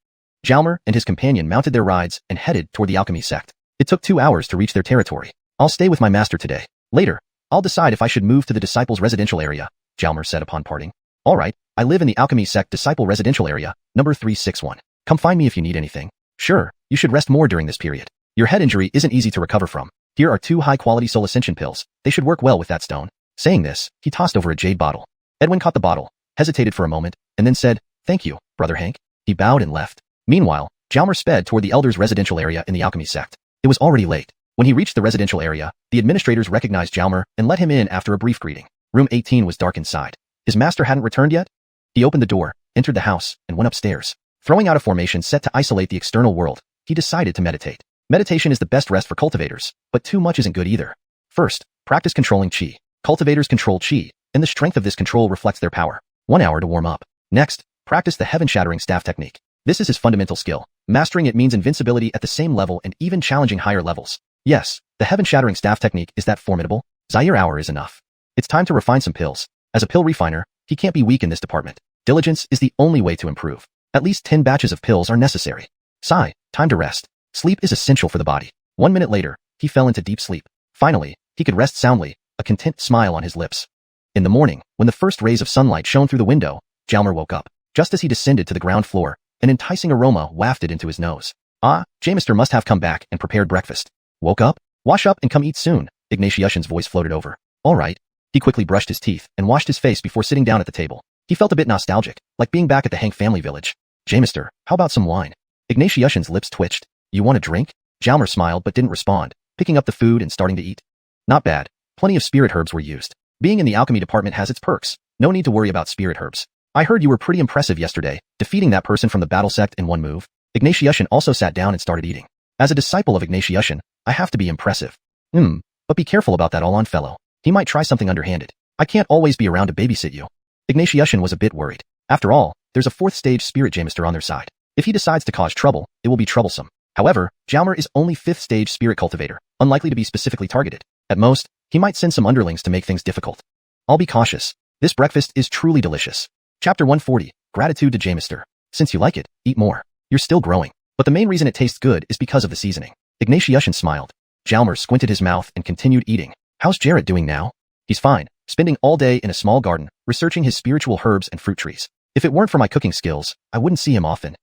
Jalmer and his companion mounted their rides and headed toward the alchemy sect. It took 2 hours to reach their territory. I'll stay with my master today. Later, I'll decide if I should move to the disciples' residential area, Jalmer said upon parting. All right, I live in the alchemy sect disciple residential area, number 361. Come find me if you need anything. Sure, you should rest more during this period. Your head injury isn't easy to recover from. Here are 2 high-quality soul ascension pills. They should work well with that stone. Saying this, he tossed over a jade bottle. Edwin caught the bottle, hesitated for a moment, and then said, Thank you, Brother Hank. He bowed and left. Meanwhile, Jalmer sped toward the elders' residential area in the alchemy sect. It was already late. When he reached the residential area, the administrators recognized Jalmer and let him in after a brief greeting. Room 18 was dark inside. His master hadn't returned yet? He opened the door, entered the house, and went upstairs. Throwing out a formation set to isolate the external world, he decided to meditate. Meditation is the best rest for cultivators, but too much isn't good either. First, practice controlling chi. Cultivators control chi, and the strength of this control reflects their power. 1 hour to warm up. Next, practice the heaven-shattering staff technique. This is his fundamental skill. Mastering it means invincibility at the same level and even challenging higher levels. Yes, the heaven-shattering staff technique is that formidable. Zaire hour is enough. It's time to refine some pills. As a pill refiner, he can't be weak in this department. Diligence is the only way to improve. At least 10 batches of pills are necessary. Sigh, time to rest. Sleep is essential for the body. 1 minute later, he fell into deep sleep. Finally, he could rest soundly, a content smile on his lips. In the morning, when the first rays of sunlight shone through the window, Jalmer woke up. Just as he descended to the ground floor, an enticing aroma wafted into his nose. Ah, Jamister must have come back and prepared breakfast. Woke up? Wash up and come eat soon, Ignatius's voice floated over. All right. He quickly brushed his teeth and washed his face before sitting down at the table. He felt a bit nostalgic, like being back at the Hank family village. Jamister, how about some wine? Ignatius's lips twitched. You want a drink? Jalmer smiled but didn't respond, picking up the food and starting to eat. Not bad. Plenty of spirit herbs were used. Being in the alchemy department has its perks. No need to worry about spirit herbs. I heard you were pretty impressive yesterday, defeating that person from the battle sect in one move. Ignatius also sat down and started eating. As a disciple of Ignatius, I have to be impressive. But be careful about that all-on fellow. He might try something underhanded. I can't always be around to babysit you. Ignatius was a bit worried. After all, there's a 4th stage spirit Jamister on their side. If he decides to cause trouble, it will be troublesome. However, Jalmer is only 5th stage spirit cultivator, unlikely to be specifically targeted. At most, he might send some underlings to make things difficult. I'll be cautious. This breakfast is truly delicious. Chapter 140, Gratitude to Jamister. Since you like it, eat more. You're still growing. But the main reason it tastes good is because of the seasoning. Ignatius smiled. Jalmer squinted his mouth and continued eating. How's Jarrett doing now? He's fine, spending all day in a small garden, researching his spiritual herbs and fruit trees. If it weren't for my cooking skills, I wouldn't see him often.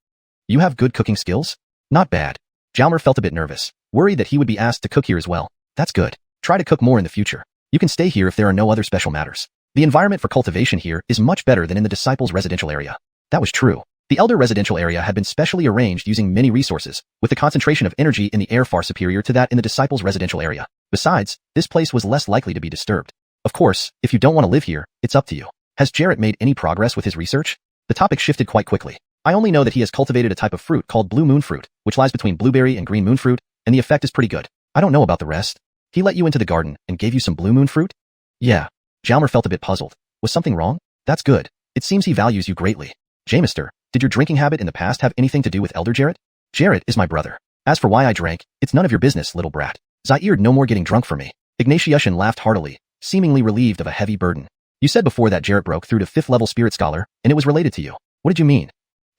You have good cooking skills? Not bad. Jalmer felt a bit nervous, worried that he would be asked to cook here as well. That's good. Try to cook more in the future. You can stay here if there are no other special matters. The environment for cultivation here is much better than in the disciples' residential area. That was true. The elder residential area had been specially arranged using many resources, with the concentration of energy in the air far superior to that in the disciples' residential area. Besides, this place was less likely to be disturbed. Of course, if you don't want to live here, it's up to you. Has Jarrett made any progress with his research? The topic shifted quite quickly. I only know that he has cultivated a type of fruit called blue moon fruit, which lies between blueberry and green moon fruit, and the effect is pretty good. I don't know about the rest. He let you into the garden and gave you some blue moon fruit? Yeah. Jalmer felt a bit puzzled. Was something wrong? That's good. It seems he values you greatly. Jamister, did your drinking habit in the past have anything to do with Elder Jarrett? Jarrett is my brother. As for why I drank, it's none of your business, little brat. Zaire no more getting drunk for me. Ignatiushan laughed heartily, seemingly relieved of a heavy burden. You said before that Jarrett broke through to 5th level spirit scholar, and it was related to you. What did you mean?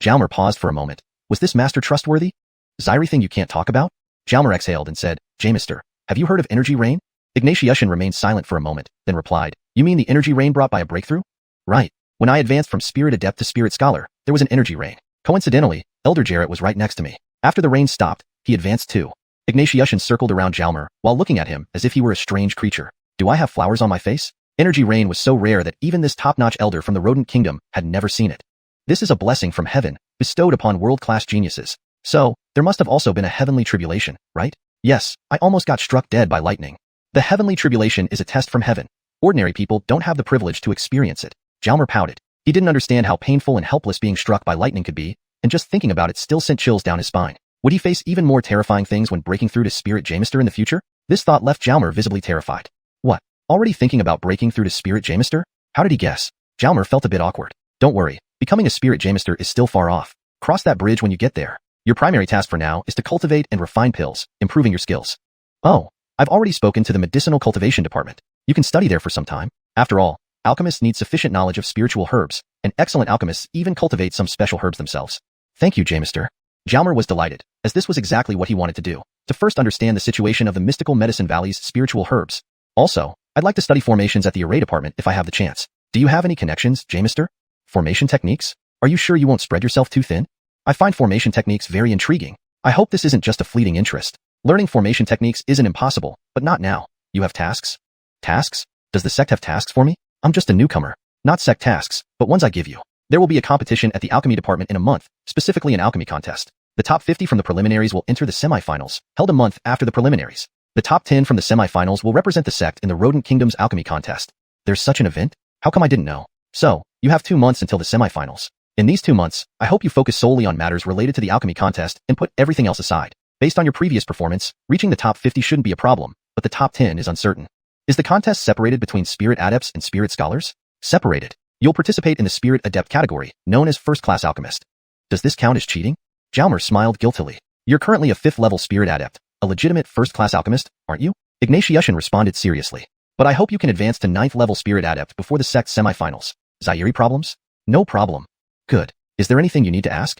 Jalmer paused for a moment. Was this master trustworthy? Zaire thing you can't talk about? Jalmer exhaled and said, Jamister, have you heard of energy rain? Ignatiushan remained silent for a moment, then replied, You mean the energy rain brought by a breakthrough? Right. When I advanced from spirit adept to spirit scholar, there was an energy rain. Coincidentally, Elder Jarrett was right next to me. After the rain stopped, he advanced too. Ignatiushan circled around Jalmer, while looking at him as if he were a strange creature. Do I have flowers on my face? Energy rain was so rare that even this top-notch elder from the rodent kingdom had never seen it. This is a blessing from heaven, bestowed upon world-class geniuses. So, there must have also been a heavenly tribulation, right? Yes, I almost got struck dead by lightning. The heavenly tribulation is a test from heaven. Ordinary people don't have the privilege to experience it. Jalmer pouted. He didn't understand how painful and helpless being struck by lightning could be, and just thinking about it still sent chills down his spine. Would he face even more terrifying things when breaking through to Spirit Jamister in the future? This thought left Jalmer visibly terrified. What? Already thinking about breaking through to Spirit Jamister? How did he guess? Jalmer felt a bit awkward. Don't worry, becoming a Spirit Jamister is still far off. Cross that bridge when you get there. Your primary task for now is to cultivate and refine pills, improving your skills. Oh, I've already spoken to the medicinal cultivation department. You can study there for some time. After all, alchemists need sufficient knowledge of spiritual herbs, and excellent alchemists even cultivate some special herbs themselves. Thank you, Jamister. Jalmer was delighted, as this was exactly what he wanted to do, to first understand the situation of the mystical medicine valley's spiritual herbs. Also, I'd like to study formations at the array department if I have the chance. Do you have any connections, Jamister? Formation techniques? Are you sure you won't spread yourself too thin? I find formation techniques very intriguing. I hope this isn't just a fleeting interest. Learning formation techniques isn't impossible, but not now. You have tasks? Tasks? Does the sect have tasks for me? I'm just a newcomer. Not sect tasks, but ones I give you. There will be a competition at the alchemy department in a month, specifically an alchemy contest. The top 50 from the preliminaries will enter the semifinals, held a month after the preliminaries. The top 10 from the semifinals will represent the sect in the Rodent Kingdom's alchemy contest. There's such an event? How come I didn't know? So, you have 2 months until the semifinals. In these 2 months, I hope you focus solely on matters related to the alchemy contest and put everything else aside. Based on your previous performance, reaching the top 50 shouldn't be a problem, but the top 10 is uncertain. Is the contest separated between spirit adepts and spirit scholars? Separated. You'll participate in the spirit adept category, known as first-class alchemist. Does this count as cheating? Jalmer smiled guiltily. You're currently a 5th level spirit adept, a legitimate first-class alchemist, aren't you? Ignatiushan responded seriously. But I hope you can advance to 9th level spirit adept before the sect's semifinals. Zaire problems? No problem. Good. Is there anything you need to ask?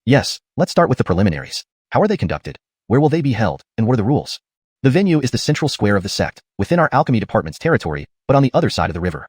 Yes, let's start with the preliminaries. How are they conducted? Where will they be held, and what are the rules? The venue is the central square of the sect, within our alchemy department's territory, but on the other side of the river.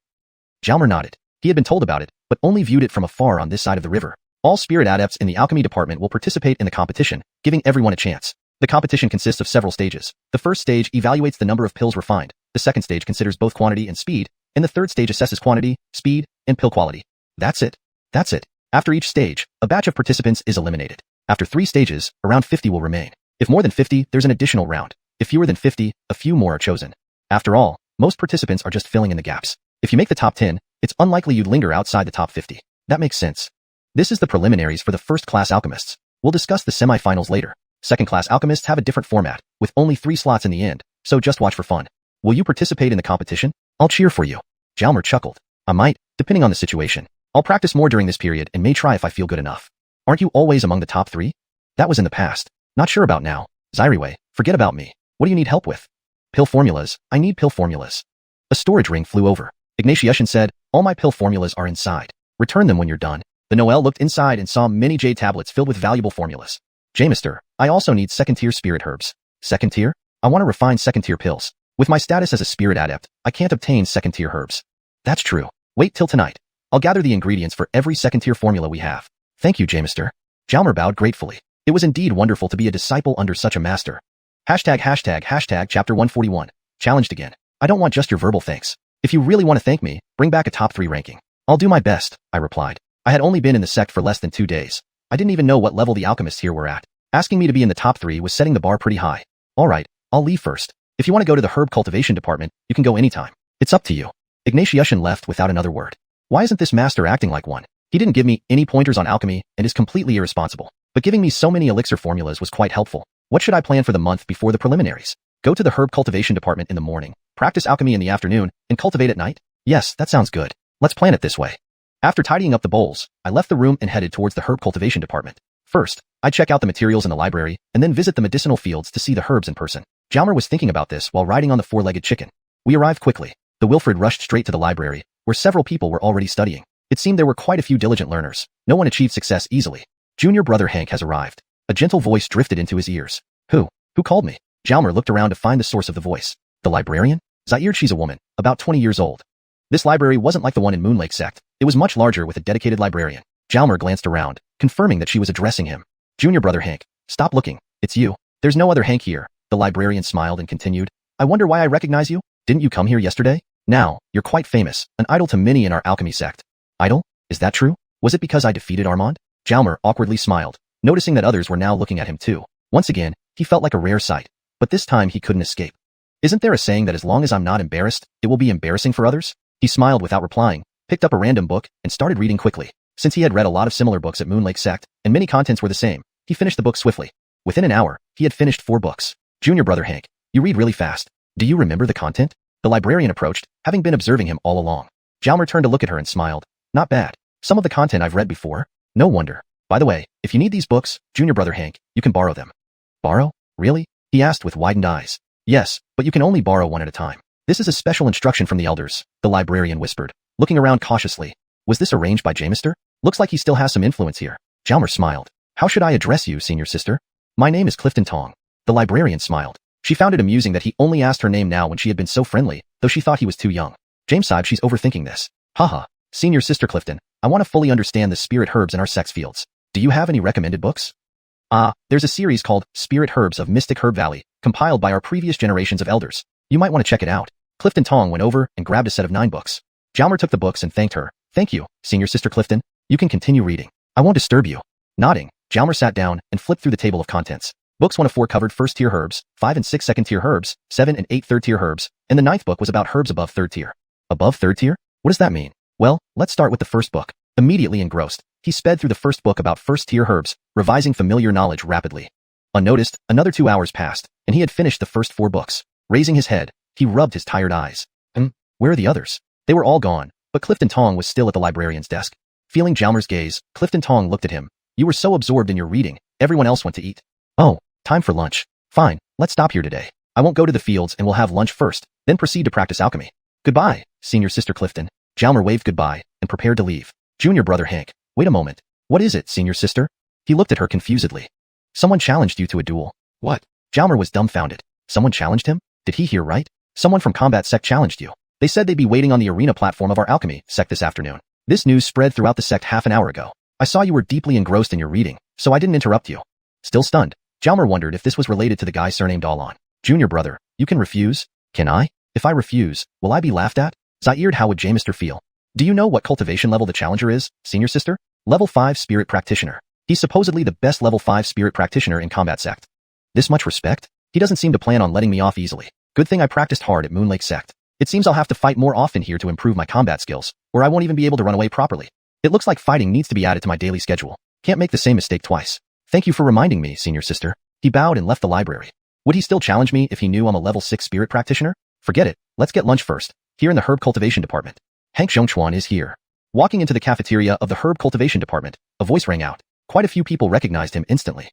Jalmer nodded. He had been told about it, but only viewed it from afar on this side of the river. All spirit adepts in the alchemy department will participate in the competition, giving everyone a chance. The competition consists of several stages. The first stage evaluates the number of pills refined, the second stage considers both quantity and speed, and the third stage assesses quantity, speed, and pill quality. That's it. That's it. After each stage, a batch of participants is eliminated. After 3 stages, around 50 will remain. If more than 50, there's an additional round. If fewer than 50, a few more are chosen. After all, most participants are just filling in the gaps. If you make the top 10, it's unlikely you'd linger outside the top 50. That makes sense. This is the preliminaries for the first-class alchemists. We'll discuss the semifinals later. Second-class alchemists have a different format, with only 3 slots in the end, so just watch for fun. Will you participate in the competition? I'll cheer for you. Jalmer chuckled. I might, depending on the situation. I'll practice more during this period and may try if I feel good enough. Aren't you always among the top 3? That was in the past. Not sure about now. Zairiway, forget about me. What do you need help with? Pill formulas. I need pill formulas. A storage ring flew over. Ignatiushan said, all my pill formulas are inside. Return them when you're done. The Noel looked inside and saw many jade tablets filled with valuable formulas. Jamister, I also need second-tier spirit herbs. Second tier? I want to refine second-tier pills. With my status as a spirit adept, I can't obtain second-tier herbs. That's true. Wait till tonight. I'll gather the ingredients for every second-tier formula we have. Thank you, Jamister. Jalmer bowed gratefully. It was indeed wonderful to be a disciple under such a master. Chapter 141. Challenged again. I don't want just your verbal thanks. If you really want to thank me, bring back a top 3 ranking. I'll do my best, I replied. I had only been in the sect for less than 2 days. I didn't even know what level the alchemists here were at. Asking me to be in the top 3 was setting the bar pretty high. Alright, I'll leave first. If you want to go to the herb cultivation department, you can go anytime. It's up to you. Ignatiushan left without another word. Why isn't this master acting like one? He didn't give me any pointers on alchemy and is completely irresponsible. But giving me so many elixir formulas was quite helpful. What should I plan for the month before the preliminaries? Go to the herb cultivation department in the morning, practice alchemy in the afternoon, and cultivate at night? Yes, that sounds good. Let's plan it this way. After tidying up the bowls, I left the room and headed towards the herb cultivation department. First, I'd check out the materials in the library and then visit the medicinal fields to see the herbs in person. Jalmer was thinking about this while riding on the 4-legged chicken. We arrived quickly. The Wilfred rushed straight to the library, where several people were already studying. It seemed there were quite a few diligent learners. No one achieved success easily. Junior brother Hank has arrived. A gentle voice drifted into his ears. Who called me? Jalmer looked around to find the source of the voice. The librarian? Zaire, she's a woman, about 20 years old. This library wasn't like the one in Moonlake Sect. It was much larger with a dedicated librarian. Jalmer glanced around, confirming that she was addressing him. Junior brother Hank, stop looking. It's you. There's no other Hank here. The librarian smiled and continued. I wonder why I recognize you? Didn't you come here yesterday? Now, you're quite famous, an idol to many in our alchemy sect. Idol? Is that true? Was it because I defeated Armand? Jalmer awkwardly smiled, noticing that others were now looking at him too. Once again, he felt like a rare sight, but this time he couldn't escape. Isn't there a saying that as long as I'm not embarrassed, it will be embarrassing for others? He smiled without replying, picked up a random book, and started reading quickly. Since he had read a lot of similar books at Moonlake Sect, and many contents were the same, he finished the book swiftly. Within an hour, he had finished 4 books. Junior brother Hank, you read really fast. Do you remember the content? The librarian approached, having been observing him all along. Jalmer turned to look at her and smiled. Not bad. Some of the content I've read before. No wonder. By the way, if you need these books, Junior brother Hank, you can borrow them. Borrow? Really? He asked with widened eyes. Yes, but you can only borrow one at a time. This is a special instruction from the elders, the librarian whispered, looking around cautiously. Was this arranged by Jamister? Looks like he still has some influence here. Jalmer smiled. How should I address you, senior sister? My name is Clifton Tong. The librarian smiled. She found it amusing that he only asked her name now when she had been so friendly, though she thought he was too young. James Sib, she's overthinking this. Haha. Senior sister Clifton, I want to fully understand the spirit herbs in our sex fields. Do you have any recommended books? There's a series called Spirit Herbs of Mystic Herb Valley, compiled by our previous generations of elders. You might want to check it out. Clifton Tong went over and grabbed a set of 9 books. Jalmer took the books and thanked her. Thank you, senior sister Clifton. You can continue reading. I won't disturb you. Nodding, Jalmer sat down and flipped through the table of contents. Books 1 of 4 covered first-tier herbs, 5 and 6 second-tier herbs, 7 and 8 third-tier herbs, and the 9th book was about herbs above 3rd tier. Above 3rd tier? What does that mean? Well, let's start with the first book. Immediately engrossed, he sped through the first book about first-tier herbs, revising familiar knowledge rapidly. Unnoticed, another 2 hours passed, and he had finished the first 4 books. Raising his head, he rubbed his tired eyes. Where are the others? They were all gone, but Clifton Tong was still at the librarian's desk. Feeling Jalmer's gaze, Clifton Tong looked at him. You were so absorbed in your reading, everyone else went to eat. Oh, time for lunch. Fine, let's stop here today. I won't go to the fields and we'll have lunch first, then proceed to practice alchemy. Goodbye, senior sister Clifton. Jalmer waved goodbye and prepared to leave. Junior brother Hank, wait a moment. What is it, senior sister? He looked at her confusedly. Someone challenged you to a duel. What? Jalmer was dumbfounded. Someone challenged him? Did he hear right? Someone from Combat Sect challenged you. They said they'd be waiting on the arena platform of our alchemy sect this afternoon. This news spread throughout the sect half an hour ago. I saw you were deeply engrossed in your reading, so I didn't interrupt you. Still stunned, Jalmer wondered if this was related to the guy surnamed Alon. Junior brother, you can refuse? Can I? If I refuse, will I be laughed at? Zaired, how would Jamister feel? Do you know what cultivation level the challenger is, senior sister? Level 5 spirit practitioner. He's supposedly the best level 5 spirit practitioner in Combat Sect. This much respect? He doesn't seem to plan on letting me off easily. Good thing I practiced hard at Moonlake Sect. It seems I'll have to fight more often here to improve my combat skills, or I won't even be able to run away properly. It looks like fighting needs to be added to my daily schedule. Can't make the same mistake twice. Thank you for reminding me, senior sister. He bowed and left the library. Would he still challenge me if he knew I'm a level 6 spirit practitioner? Forget it, let's get lunch first, here in the herb cultivation department. Hank Zhongchuan is here. Walking into the cafeteria of the herb cultivation department, a voice rang out. Quite a few people recognized him instantly.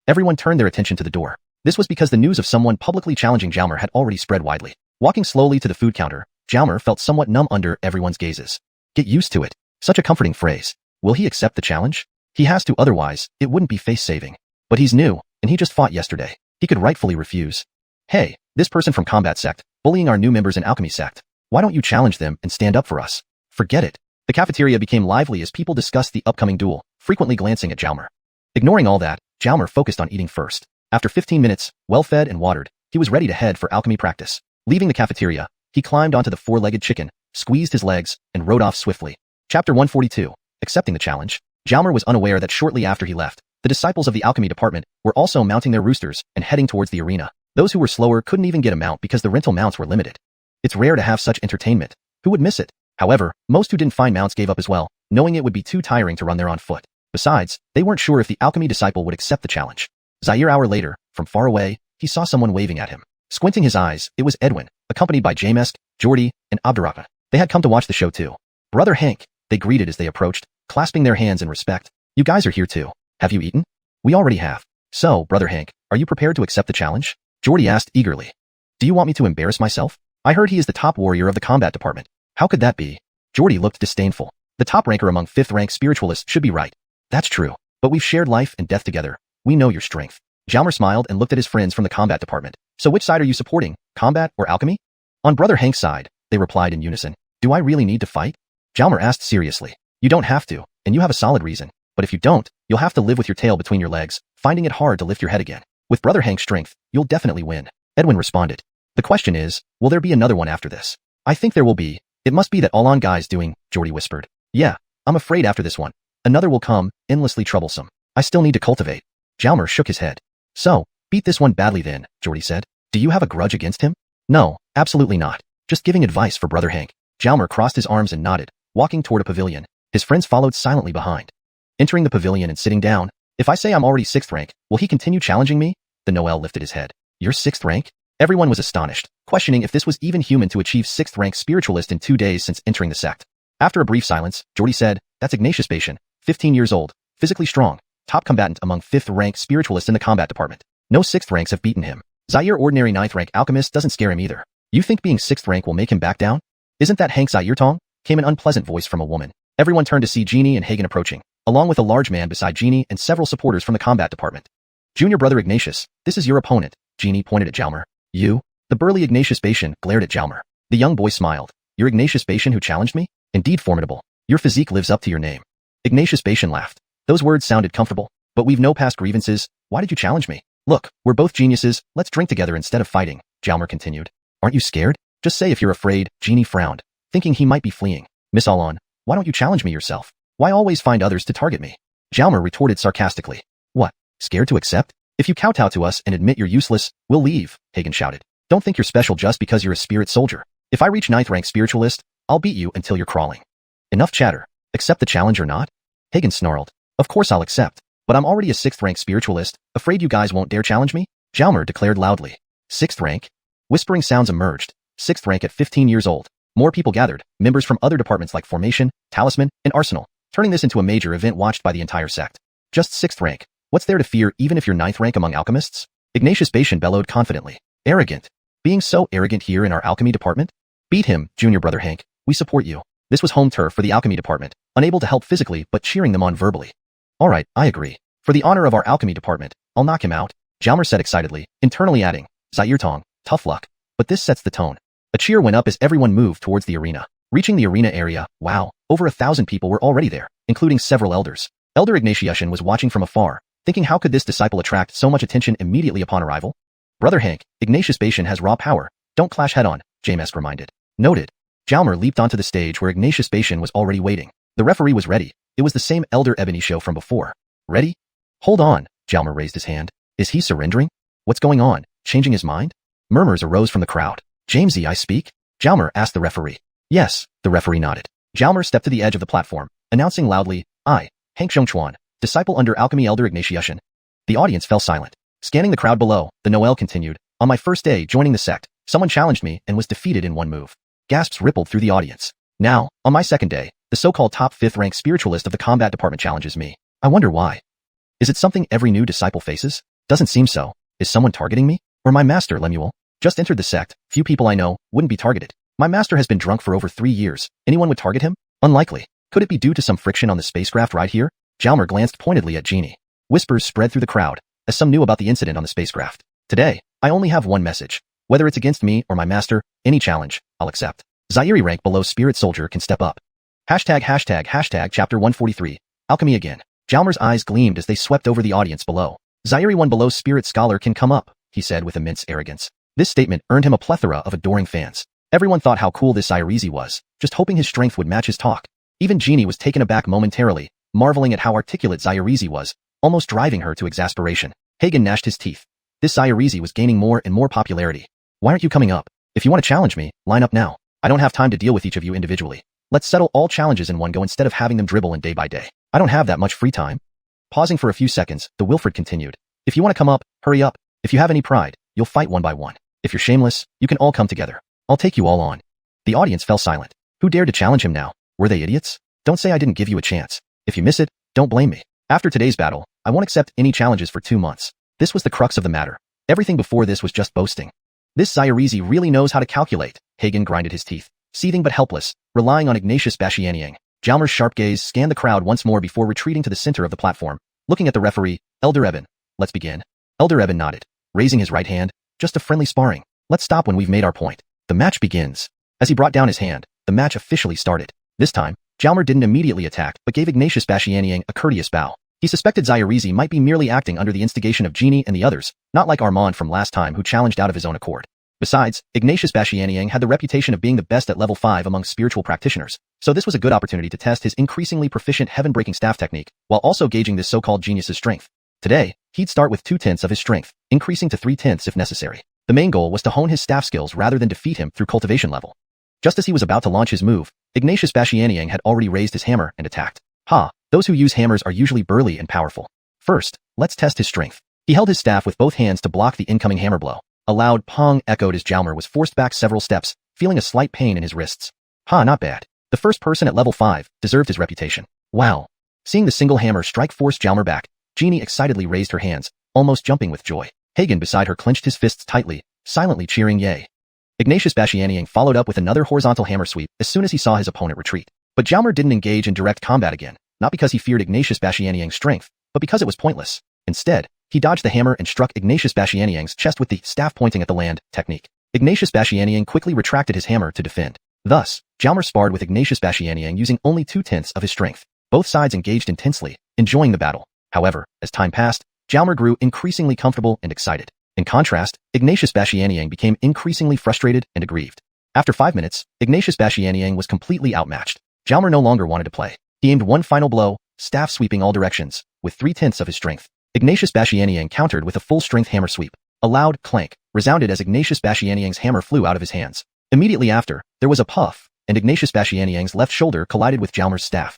Everyone turned their attention to the door. This was because the news of someone publicly challenging Jalmer had already spread widely. Walking slowly to the food counter, Jalmer felt somewhat numb under everyone's gazes. Get used to it. Such a comforting phrase. Will he accept the challenge? He has to, otherwise, it wouldn't be face-saving. But he's new, and he just fought yesterday. He could rightfully refuse. Hey, this person from Combat Sect, bullying our new members in Alchemy Sect. Why don't you challenge them and stand up for us? Forget it. The cafeteria became lively as people discussed the upcoming duel, frequently glancing at Jalmer. Ignoring all that, Jalmer focused on eating first. After 15 minutes, well-fed and watered, he was ready to head for alchemy practice. Leaving the cafeteria, he climbed onto the 4-legged chicken, squeezed his legs, and rode off swiftly. Chapter 142. Accepting the challenge. Jalmer was unaware that shortly after he left, the disciples of the alchemy department were also mounting their roosters and heading towards the arena. Those who were slower couldn't even get a mount because the rental mounts were limited. It's rare to have such entertainment. Who would miss it? However, most who didn't find mounts gave up as well, knowing it would be too tiring to run there on foot. Besides, they weren't sure if the alchemy disciple would accept the challenge. Zaire hour later, from far away, he saw someone waving at him. Squinting his eyes, it was Edwin, accompanied by Jamesk, Jordy, and Abdurrahman. They had come to watch the show too. Brother Hank, they greeted as they approached, clasping their hands in respect. You guys are here too. Have you eaten? We already have. So, Brother Hank, are you prepared to accept the challenge? Jordy asked eagerly. Do you want me to embarrass myself? I heard he is the top warrior of the combat department. How could that be? Jordy looked disdainful. The top ranker among 5th rank spiritualists should be right. That's true. But we've shared life and death together. We know your strength. Jalmer smiled and looked at his friends from the combat department. So which side are you supporting, combat or alchemy? On Brother Hank's side, they replied in unison. Do I really need to fight? Jalmer asked seriously. You don't have to, and you have a solid reason. But if you don't, you'll have to live with your tail between your legs, finding it hard to lift your head again. With Brother Hank's strength, you'll definitely win. Edwin responded. The question is, will there be another one after this? I think there will be. It must be that all on guys doing, Jordy whispered. Yeah, I'm afraid after this one, another will come, endlessly troublesome. I still need to cultivate. Jalmer shook his head. So, beat this one badly then, Jordy said. Do you have a grudge against him? No, absolutely not. Just giving advice for Brother Hank. Jalmer crossed his arms and nodded, walking toward a pavilion. His friends followed silently behind. Entering the pavilion and sitting down, if I say I'm already 6th rank, will he continue challenging me? The Noel lifted his head. You're 6th rank? Everyone was astonished, questioning if this was even human to achieve 6th rank spiritualist in 2 days since entering the sect. After a brief silence, Jordy said, that's Ignatius Bation, 15 years old, physically strong, top combatant among 5th rank spiritualists in the combat department. No 6th ranks have beaten him. Zaire ordinary 9th rank alchemist doesn't scare him either. You think being 6th rank will make him back down? Isn't that Hank Zaire Tong? Came an unpleasant voice from a woman. Everyone turned to see Jeannie and Hagen approaching, along with a large man beside Jeannie and several supporters from the combat department. Junior brother Ignatius, this is your opponent. Jeannie pointed at Jalmer. You? The burly Ignatius Bation glared at Jalmer. The young boy smiled. You're Ignatius Bation who challenged me? Indeed formidable. Your physique lives up to your name. Ignatius Bation laughed. Those words sounded comfortable, but we've no past grievances. Why did you challenge me? Look, we're both geniuses. Let's drink together instead of fighting, Jalmer continued. Aren't you scared? Just say if you're afraid. Jeannie frowned, thinking he might be fleeing. Miss Allon, why don't you challenge me yourself? Why always find others to target me? Jalmer retorted sarcastically. What? Scared to accept? If you kowtow to us and admit you're useless, we'll leave, Hagen shouted. Don't think you're special just because you're a spirit soldier. If I reach 9th rank spiritualist, I'll beat you until you're crawling. Enough chatter. Accept the challenge or not? Hagen snarled. Of course I'll accept, but I'm already a 6th rank spiritualist. Afraid you guys won't dare challenge me? Jalmer declared loudly. 6th rank? Whispering sounds emerged. 6th rank at 15 years old. More people gathered, members from other departments like Formation, Talisman, and Arsenal, turning this into a major event watched by the entire sect. Just 6th rank. What's there to fear even if you're 9th rank among alchemists? Ignatius Bation bellowed confidently. Arrogant. Being so arrogant here in our alchemy department? Beat him, junior brother Hank. We support you. This was home turf for the alchemy department, unable to help physically but cheering them on verbally. Alright, I agree. For the honor of our alchemy department, I'll knock him out, Jalmer said excitedly, internally adding, Zaire Tong, tough luck. But this sets the tone. A cheer went up as everyone moved towards the arena. Reaching the arena area, wow, over 1,000 people were already there, including several elders. Elder Ignatiushan was watching from afar, thinking how could this disciple attract so much attention immediately upon arrival? Brother Hank, Ignatius Bation has raw power. Don't clash head-on, Jamesk reminded. Noted. Jalmer leaped onto the stage where Ignatius Bation was already waiting. The referee was ready. It was the same Elder Ebony show from before. Ready? Hold on, Jalmer raised his hand. Is he surrendering? What's going on? Changing his mind? Murmurs arose from the crowd. Jamesy, I speak? Jalmer asked the referee. Yes, the referee nodded. Jalmer stepped to the edge of the platform, announcing loudly, I, Hank Zhongchuan, disciple under Alchemy Elder Ignatiushan. The audience fell silent. Scanning the crowd below, the Noel continued, on my first day joining the sect, someone challenged me and was defeated in one move. Gasps rippled through the audience. Now, on my second day, the so-called top 5th rank spiritualist of the combat department challenges me. I wonder why. Is it something every new disciple faces? Doesn't seem so. Is someone targeting me? Or my master, Lemuel? Just entered the sect, few people I know wouldn't be targeted. My master has been drunk for over 3 years. Anyone would target him? Unlikely. Could it be due to some friction on the spacecraft right here? Jalmer glanced pointedly at Jeannie. Whispers spread through the crowd, as some knew about the incident on the spacecraft. Today, I only have one message. Whether it's against me or my master, any challenge, I'll accept. Zaire rank below spirit soldier can step up. Hashtag chapter 143. Alchemy again. Jalmer's eyes gleamed as they swept over the audience below. Zaire 1 below spirit scholar can come up, he said with immense arrogance. This statement earned him a plethora of adoring fans. Everyone thought how cool this Zairizi was, just hoping his strength would match his talk. Even Genie was taken aback momentarily, marveling at how articulate Zairizi was, almost driving her to exasperation. Hagen gnashed his teeth. This Zairizi was gaining more and more popularity. Why aren't you coming up? If you want to challenge me, line up now. I don't have time to deal with each of you individually. Let's settle all challenges in one go instead of having them dribble in day by day. I don't have that much free time. Pausing for a few seconds, the Wilfred continued. If you want to come up, hurry up. If you have any pride, you'll fight one by one. If you're shameless, you can all come together. I'll take you all on. The audience fell silent. Who dared to challenge him now? Were they idiots? Don't say I didn't give you a chance. If you miss it, don't blame me. After today's battle, I won't accept any challenges for 2 months. This was the crux of the matter. Everything before this was just boasting. This Zairizi really knows how to calculate. Hagen grinded his teeth, seething but helpless, relying on Ignatius Bashianiang. Jalmer's sharp gaze scanned the crowd once more before retreating to the center of the platform. Looking at the referee, Elder Eben. Let's begin. Elder Eben nodded, raising his right hand. Just a friendly sparring. Let's stop when we've made our point. The match begins. As he brought down his hand, the match officially started. This time, Jalmer didn't immediately attack, but gave Ignatius Bashianiang a courteous bow. He suspected Zairizi might be merely acting under the instigation of Genie and the others, not like Armand from last time who challenged out of his own accord. Besides, Ignatius Bashianiang had the reputation of being the best at level 5 among spiritual practitioners, so this was a good opportunity to test his increasingly proficient heaven-breaking staff technique, while also gauging this so-called genius's strength. Today, he'd start with 2/10 of his strength, increasing to 3/10 if necessary. The main goal was to hone his staff skills rather than defeat him through cultivation level. Just as he was about to launch his move, Ignatius Bashianiang had already raised his hammer and attacked. Those who use hammers are usually burly and powerful. First, let's test his strength. He held his staff with both hands to block the incoming hammer blow. A loud pong echoed as Jalmer was forced back several steps, feeling a slight pain in his wrists. Not bad. The first person at level 5 deserved his reputation. Wow. Seeing the single hammer strike forced Jalmer back, Genie excitedly raised her hands, almost jumping with joy. Hagen beside her clenched his fists tightly, silently cheering yay. Ignatius Bashianiang followed up with another horizontal hammer sweep as soon as he saw his opponent retreat. But Jalmer didn't engage in direct combat again, not because he feared Ignatius Bashianiang's strength, but because it was pointless. Instead, he dodged the hammer and struck Ignatius Bashianiang's chest with the staff pointing at the land technique. Ignatius Bashianiang quickly retracted his hammer to defend. Thus, Jalmer sparred with Ignatius Bashianiang using only 2/10 of his strength. Both sides engaged intensely, enjoying the battle. However, as time passed, Jalmer grew increasingly comfortable and excited. In contrast, Ignatius Bashianiang became increasingly frustrated and aggrieved. After 5 minutes, Ignatius Bashianiang was completely outmatched. Jalmer no longer wanted to play. He aimed one final blow, staff sweeping all directions, with 3/10 of his strength. Ignatius Bashianiang countered with a full-strength hammer sweep. A loud clank resounded as Ignatius Bashianiang's hammer flew out of his hands. Immediately after, there was a puff, and Ignatius Bashianiang's left shoulder collided with Jalmer's staff.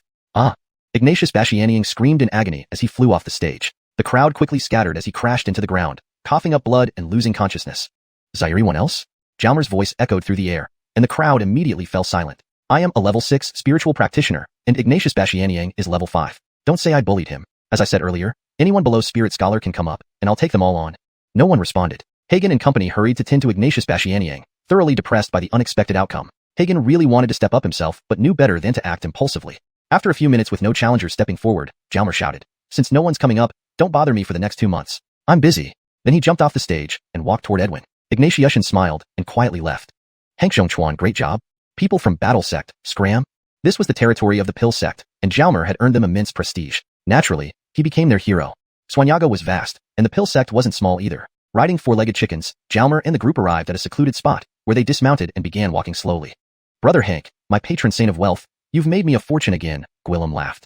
Ignatius Bashianiang screamed in agony as he flew off the stage. The crowd quickly scattered as he crashed into the ground, coughing up blood and losing consciousness. Is there anyone else? Jalmer's voice echoed through the air, and the crowd immediately fell silent. I am a level 6 spiritual practitioner, and Ignatius Bashianiang is level 5. Don't say I bullied him. As I said earlier, anyone below Spirit Scholar can come up, and I'll take them all on. No one responded. Hagen and company hurried to tend to Ignatius Bashianiang, thoroughly depressed by the unexpected outcome. Hagen really wanted to step up himself, but knew better than to act impulsively. After a few minutes with no challengers stepping forward, Jalmer shouted, Since no one's coming up, don't bother me for the next 2 months. I'm busy. Then he jumped off the stage and walked toward Edwin. Ignatius smiled and quietly left. Hank Zhongchuan, great job. People from Battle Sect, scram. This was the territory of the Pill Sect, and Jalmer had earned them immense prestige. Naturally, he became their hero. Swanyago was vast, and the Pill Sect wasn't small either. Riding 4-legged chickens, Jalmer and the group arrived at a secluded spot, where they dismounted and began walking slowly. Brother Hank, my patron saint of wealth, you've made me a fortune again, Gwillem laughed.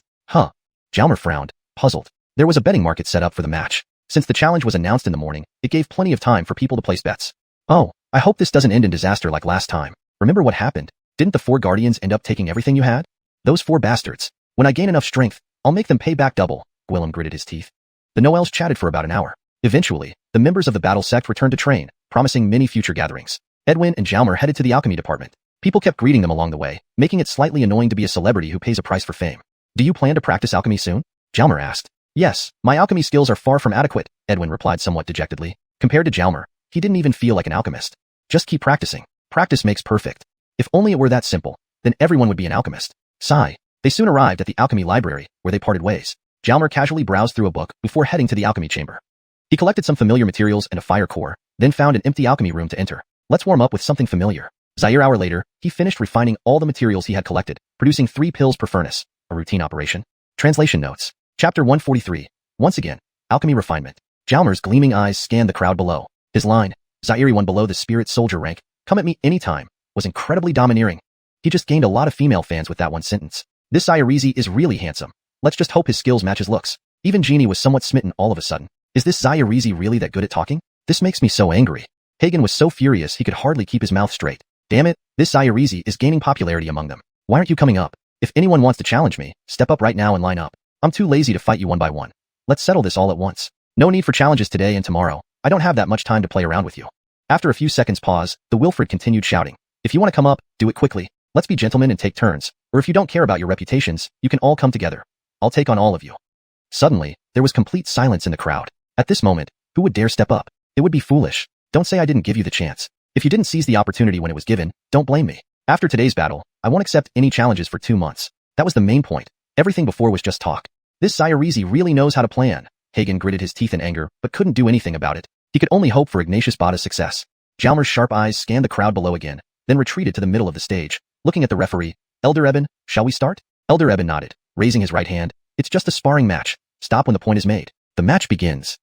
Jalmer frowned, puzzled. There was a betting market set up for the match. Since the challenge was announced in the morning, it gave plenty of time for people to place bets. I hope this doesn't end in disaster like last time. Remember what happened? Didn't the 4 guardians end up taking everything you had? Those 4 bastards. When I gain enough strength, I'll make them pay back double, Gwillem gritted his teeth. The Noels chatted for about an hour. Eventually, the members of the Battle Sect returned to train, promising many future gatherings. Edwin and Jalmer headed to the alchemy department. People kept greeting them along the way, making it slightly annoying to be a celebrity who pays a price for fame. Do you plan to practice alchemy soon? Jalmer asked. Yes, my alchemy skills are far from adequate, Edwin replied somewhat dejectedly. Compared to Jalmer, he didn't even feel like an alchemist. Just keep practicing. Practice makes perfect. If only it were that simple, then everyone would be an alchemist. Sigh. They soon arrived at the alchemy library, where they parted ways. Jalmer casually browsed through a book before heading to the alchemy chamber. He collected some familiar materials and a fire core, then found an empty alchemy room to enter. Let's warm up with something familiar. Zaire hour later, he finished refining all the materials he had collected, producing 3 pills per furnace, a routine operation. Translation notes. Chapter 143. Once again, alchemy refinement. Jalmer's gleaming eyes scanned the crowd below. His line, Zaire one below the spirit soldier rank, come at me anytime, was incredibly domineering. He just gained a lot of female fans with that one sentence. This Zyrezi is really handsome. Let's just hope his skills match his looks. Even Jeannie was somewhat smitten all of a sudden. Is this Zyrezi really that good at talking? This makes me so angry. Hagen was so furious he could hardly keep his mouth straight. Damn it, this Zyrezi is gaining popularity among them. Why aren't you coming up? If anyone wants to challenge me, step up right now and line up. I'm too lazy to fight you one by one. Let's settle this all at once. No need for challenges today and tomorrow. I don't have that much time to play around with you. After a few seconds pause, the Wilfred continued shouting. If you want to come up, do it quickly. Let's be gentlemen and take turns. Or if you don't care about your reputations, you can all come together. I'll take on all of you. Suddenly, there was complete silence in the crowd. At this moment, who would dare step up? It would be foolish. Don't say I didn't give you the chance. If you didn't seize the opportunity when it was given, don't blame me. After today's battle, I won't accept any challenges for 2 months. That was the main point. Everything before was just talk. This Zyrezi really knows how to plan. Hagen gritted his teeth in anger, but couldn't do anything about it. He could only hope for Ignatius Bada's success. Jalmer's sharp eyes scanned the crowd below again, then retreated to the middle of the stage. Looking at the referee, Elder Eben, shall we start? Elder Eben nodded, raising his right hand. It's just a sparring match. Stop when the point is made. The match begins.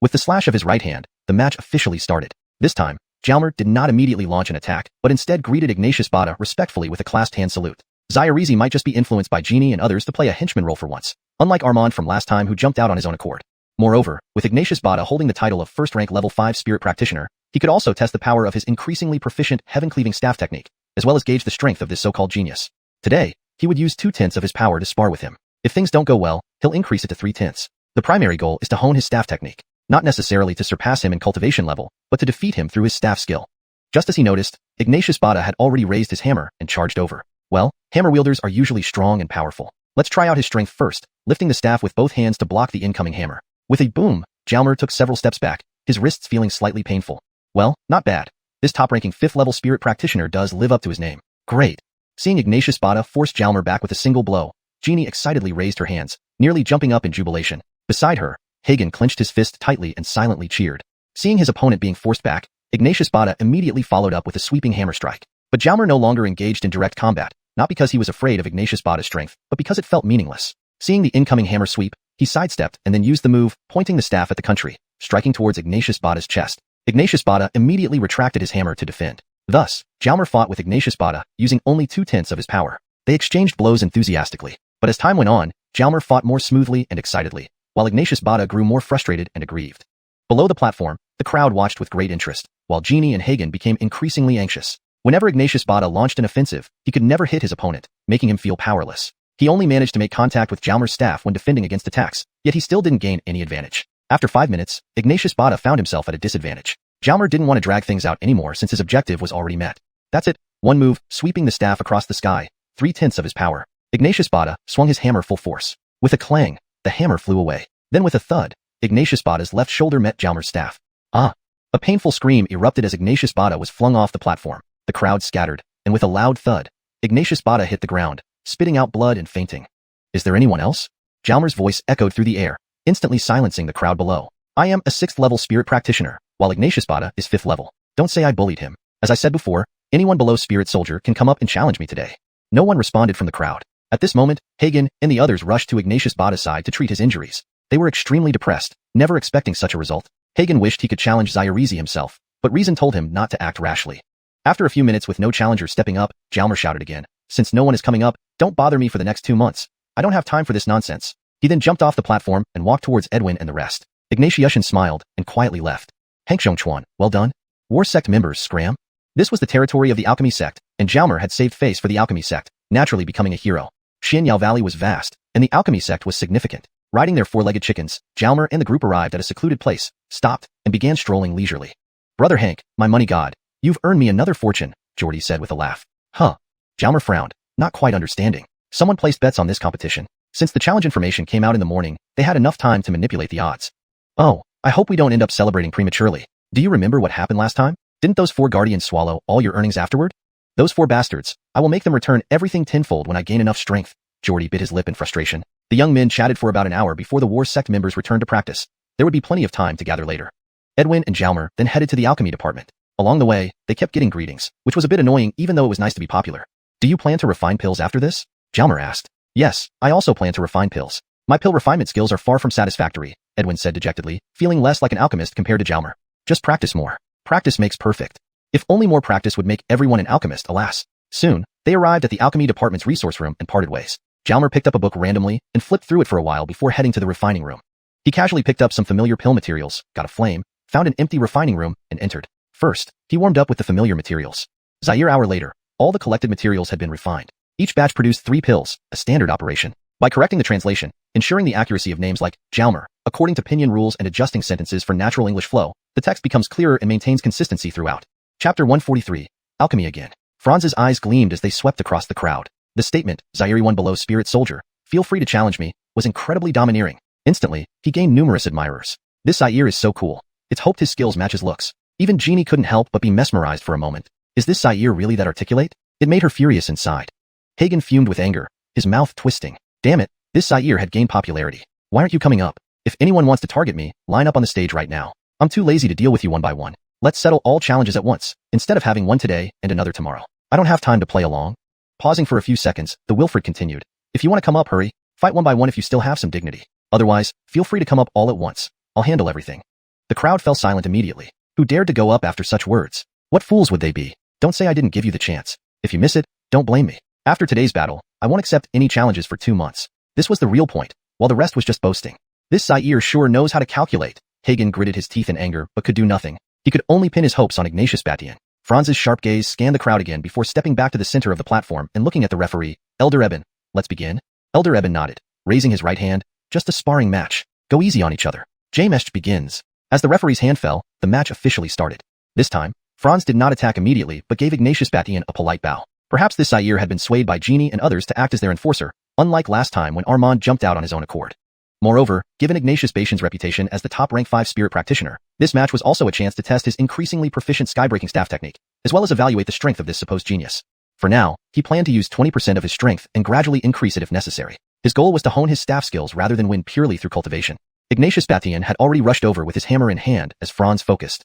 With the slash of his right hand, the match officially started. This time, Jalmer did not immediately launch an attack, but instead greeted Ignatius Bada respectfully with a clasped hand salute. Zyrezi might just be influenced by Jeannie and others to play a henchman role for once, unlike Armand from last time who jumped out on his own accord. Moreover, with Ignatius Bada holding the title of first-rank level 5 spirit practitioner, he could also test the power of his increasingly proficient heaven-cleaving staff technique, as well as gauge the strength of this so-called genius. Today, he would use 2/10 of his power to spar with him. If things don't go well, he'll increase it to 3/10. The primary goal is to hone his staff technique, not necessarily to surpass him in cultivation level, but to defeat him through his staff skill. Just as he noticed, Ignatius Bada had already raised his hammer and charged over. Well, hammer wielders are usually strong and powerful. Let's try out his strength first, lifting the staff with both hands to block the incoming hammer. With a boom, Jalmer took several steps back, his wrists feeling slightly painful. Well, not bad. This top-ranking 5th-level spirit practitioner does live up to his name. Great. Seeing Ignatius Bada force Jalmer back with a single blow, Jeannie excitedly raised her hands, nearly jumping up in jubilation. Beside her, Hagen clenched his fist tightly and silently cheered. Seeing his opponent being forced back, Ignatius Bada immediately followed up with a sweeping hammer strike. But Jalmer no longer engaged in direct combat, not because he was afraid of Ignatius Bada's strength, but because it felt meaningless. Seeing the incoming hammer sweep, he sidestepped and then used the move, pointing the staff at the country, striking towards Ignatius Bada's chest. Ignatius Bada immediately retracted his hammer to defend. Thus, Jalmer fought with Ignatius Bada, using only 2/10 of his power. They exchanged blows enthusiastically, but as time went on, Jalmer fought more smoothly and excitedly, while Ignatius Bada grew more frustrated and aggrieved. Below the platform, the crowd watched with great interest, while Jeannie and Hagen became increasingly anxious. Whenever Ignatius Bada launched an offensive, he could never hit his opponent, making him feel powerless. He only managed to make contact with Jalmer's staff when defending against attacks, yet he still didn't gain any advantage. After 5 minutes, Ignatius Bada found himself at a disadvantage. Jalmer didn't want to drag things out anymore since his objective was already met. That's it. One move, sweeping the staff across the sky, 3/10 of his power. Ignatius Bada swung his hammer full force. With a clang, the hammer flew away. Then with a thud, Ignatius Bada's left shoulder met Jalmer's staff. Ah! A painful scream erupted as Ignatius Bada was flung off the platform. The crowd scattered, and with a loud thud, Ignatius Bada hit the ground, spitting out blood and fainting. Is there anyone else? Jalmer's voice echoed through the air, instantly silencing the crowd below. I am a 6th-level spirit practitioner, while Ignatius Bada is 5th level. Don't say I bullied him. As I said before, anyone below spirit soldier can come up and challenge me today. No one responded from the crowd. At this moment, Hagen and the others rushed to Ignatius Bada's side to treat his injuries. They were extremely depressed, never expecting such a result. Hagen wished he could challenge Zyrezi himself, but reason told him not to act rashly. After a few minutes with no challenger stepping up, Jalmer shouted again, since no one is coming up, don't bother me for the next 2 months. I don't have time for this nonsense. He then jumped off the platform and walked towards Edwin and the rest. Ignatius smiled and quietly left. Hank Zhongchuan, well done. War sect members scram. This was the territory of the alchemy sect, and Jalmer had saved face for the alchemy sect, naturally becoming a hero. Xianyao Valley was vast, and the alchemy sect was significant. Riding their 4-legged chickens, Jalmer and the group arrived at a secluded place, stopped, and began strolling leisurely. Brother Hank, my money god, you've earned me another fortune, Geordie said with a laugh. Huh. Jalmer frowned, not quite understanding. Someone placed bets on this competition. Since the challenge information came out in the morning, they had enough time to manipulate the odds. Oh, I hope we don't end up celebrating prematurely. Do you remember what happened last time? Didn't those 4 guardians swallow all your earnings afterward? Those 4 bastards, I will make them return everything tenfold when I gain enough strength. Geordie bit his lip in frustration. The young men chatted for about an hour before the war sect members returned to practice. There would be plenty of time to gather later. Edwin and Jalmer then headed to the alchemy department. Along the way, they kept getting greetings, which was a bit annoying even though it was nice to be popular. Do you plan to refine pills after this? Jalmer asked. Yes, I also plan to refine pills. My pill refinement skills are far from satisfactory, Edwin said dejectedly, feeling less like an alchemist compared to Jalmer. Just practice more. Practice makes perfect. If only more practice would make everyone an alchemist, alas. Soon, they arrived at the alchemy department's resource room and parted ways. Jalmer picked up a book randomly and flipped through it for a while before heading to the refining room. He casually picked up some familiar pill materials, got a flame, found an empty refining room, and entered. First, he warmed up with the familiar materials. Zaire hour later, all the collected materials had been refined. Each batch produced 3 pills, a standard operation. By correcting the translation, ensuring the accuracy of names like Jalmer, according to Pinyin rules and adjusting sentences for natural English flow, the text becomes clearer and maintains consistency throughout. Chapter 143, Alchemy Again. Franz's eyes gleamed as they swept across the crowd. The statement, Zaire1 Spirit Soldier, feel free to challenge me, was incredibly domineering. Instantly, he gained numerous admirers. This Zaire is so cool. It's hoped his skills match his looks. Even Jeannie couldn't help but be mesmerized for a moment. Is this Zaire really that articulate? It made her furious inside. Hagen fumed with anger, his mouth twisting. Damn it, this Zaire had gained popularity. Why aren't you coming up? If anyone wants to target me, line up on the stage right now. I'm too lazy to deal with you one by one. Let's settle all challenges at once, instead of having one today and another tomorrow. I don't have time to play along. Pausing for a few seconds, the Wilfred continued. If you want to come up, hurry. Fight one by one if you still have some dignity. Otherwise, feel free to come up all at once. I'll handle everything. The crowd fell silent immediately. Who dared to go up after such words? What fools would they be? Don't say I didn't give you the chance. If you miss it, don't blame me. After today's battle, I won't accept any challenges for 2 months. This was the real point, while the rest was just boasting. This Zaire sure knows how to calculate. Hagen gritted his teeth in anger but could do nothing. He could only pin his hopes on Ignatius Batian. Franz's sharp gaze scanned the crowd again before stepping back to the center of the platform and looking at the referee. Elder Eben, let's begin. Elder Eben nodded, raising his right hand. Just a sparring match. Go easy on each other. Jamesh begins. As the referee's hand fell, the match officially started. This time, Franz did not attack immediately but gave Ignatius Batian a polite bow. Perhaps this Zaire had been swayed by Jeannie and others to act as their enforcer, unlike last time when Armand jumped out on his own accord. Moreover, given Ignatius Batian's reputation as the top rank 5 spirit practitioner, this match was also a chance to test his increasingly proficient skybreaking staff technique, as well as evaluate the strength of this supposed genius. For now, he planned to use 20% of his strength and gradually increase it if necessary. His goal was to hone his staff skills rather than win purely through cultivation. Ignatius Batian had already rushed over with his hammer in hand as Franz focused.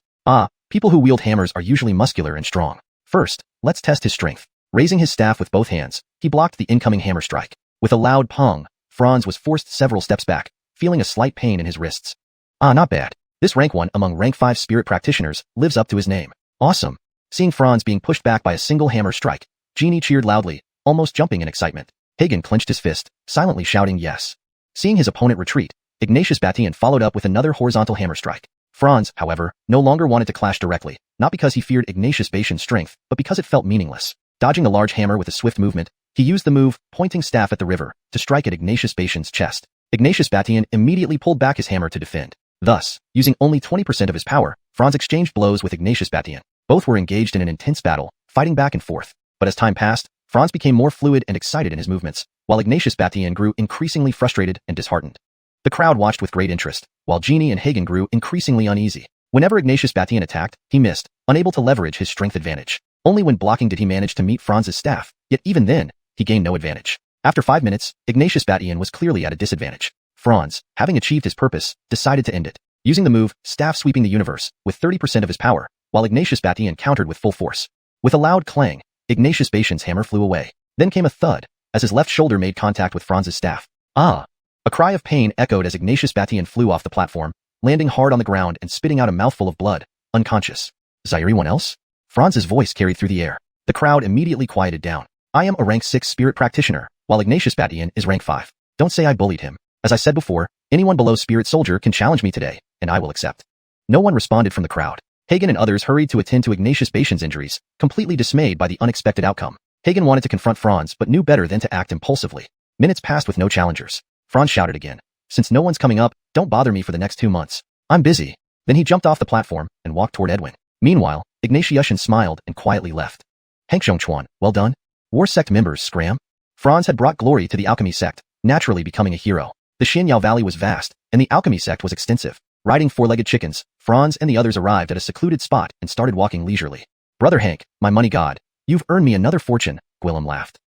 People who wield hammers are usually muscular and strong. First, let's test his strength. Raising his staff with both hands, he blocked the incoming hammer strike. With a loud pong, Franz was forced several steps back, feeling a slight pain in his wrists. Not bad. This rank 1 among rank 5 spirit practitioners lives up to his name. Awesome. Seeing Franz being pushed back by a single hammer strike, Jeannie cheered loudly, almost jumping in excitement. Hagen clenched his fist, silently shouting yes. Seeing his opponent retreat, Ignatius Batian followed up with another horizontal hammer strike. Franz, however, no longer wanted to clash directly, not because he feared Ignatius Batian's strength, but because it felt meaningless. Dodging the large hammer with a swift movement, he used the move, pointing staff at the river, to strike at Ignatius Batian's chest. Ignatius Batian immediately pulled back his hammer to defend. Thus, using only 20% of his power, Franz exchanged blows with Ignatius Batian. Both were engaged in an intense battle, fighting back and forth. But as time passed, Franz became more fluid and excited in his movements, while Ignatius Batian grew increasingly frustrated and disheartened. The crowd watched with great interest, while Jeannie and Hagen grew increasingly uneasy. Whenever Ignatius Batian attacked, he missed, unable to leverage his strength advantage. Only when blocking did he manage to meet Franz's staff, yet even then, he gained no advantage. After 5 minutes, Ignatius Batian was clearly at a disadvantage. Franz, having achieved his purpose, decided to end it, using the move, Staff Sweeping the Universe, with 30% of his power, while Ignatius Batian countered with full force. With a loud clang, Ignatius Batian's hammer flew away. Then came a thud, as his left shoulder made contact with Franz's staff. A cry of pain echoed as Ignatius Batian flew off the platform, landing hard on the ground and spitting out a mouthful of blood, unconscious. Is anyone else? Franz's voice carried through the air. The crowd immediately quieted down. I am a rank 6 spirit practitioner, while Ignatius Batian is rank 5. Don't say I bullied him. As I said before, anyone below spirit soldier can challenge me today, and I will accept. No one responded from the crowd. Hagen and others hurried to attend to Ignatius Batian's injuries, completely dismayed by the unexpected outcome. Hagen wanted to confront Franz but knew better than to act impulsively. Minutes passed with no challengers. Franz shouted again. Since no one's coming up, don't bother me for the next 2 months. I'm busy. Then he jumped off the platform and walked toward Edwin. Meanwhile, Ignatius smiled and quietly left. Hank Zhongchuan, well done. War sect members scram. Franz had brought glory to the alchemy sect, naturally becoming a hero. The Xianyao Valley was vast, and the alchemy sect was extensive. Riding 4-legged chickens, Franz and the others arrived at a secluded spot and started walking leisurely. Brother Hank, my money god, you've earned me another fortune, Gwillem laughed.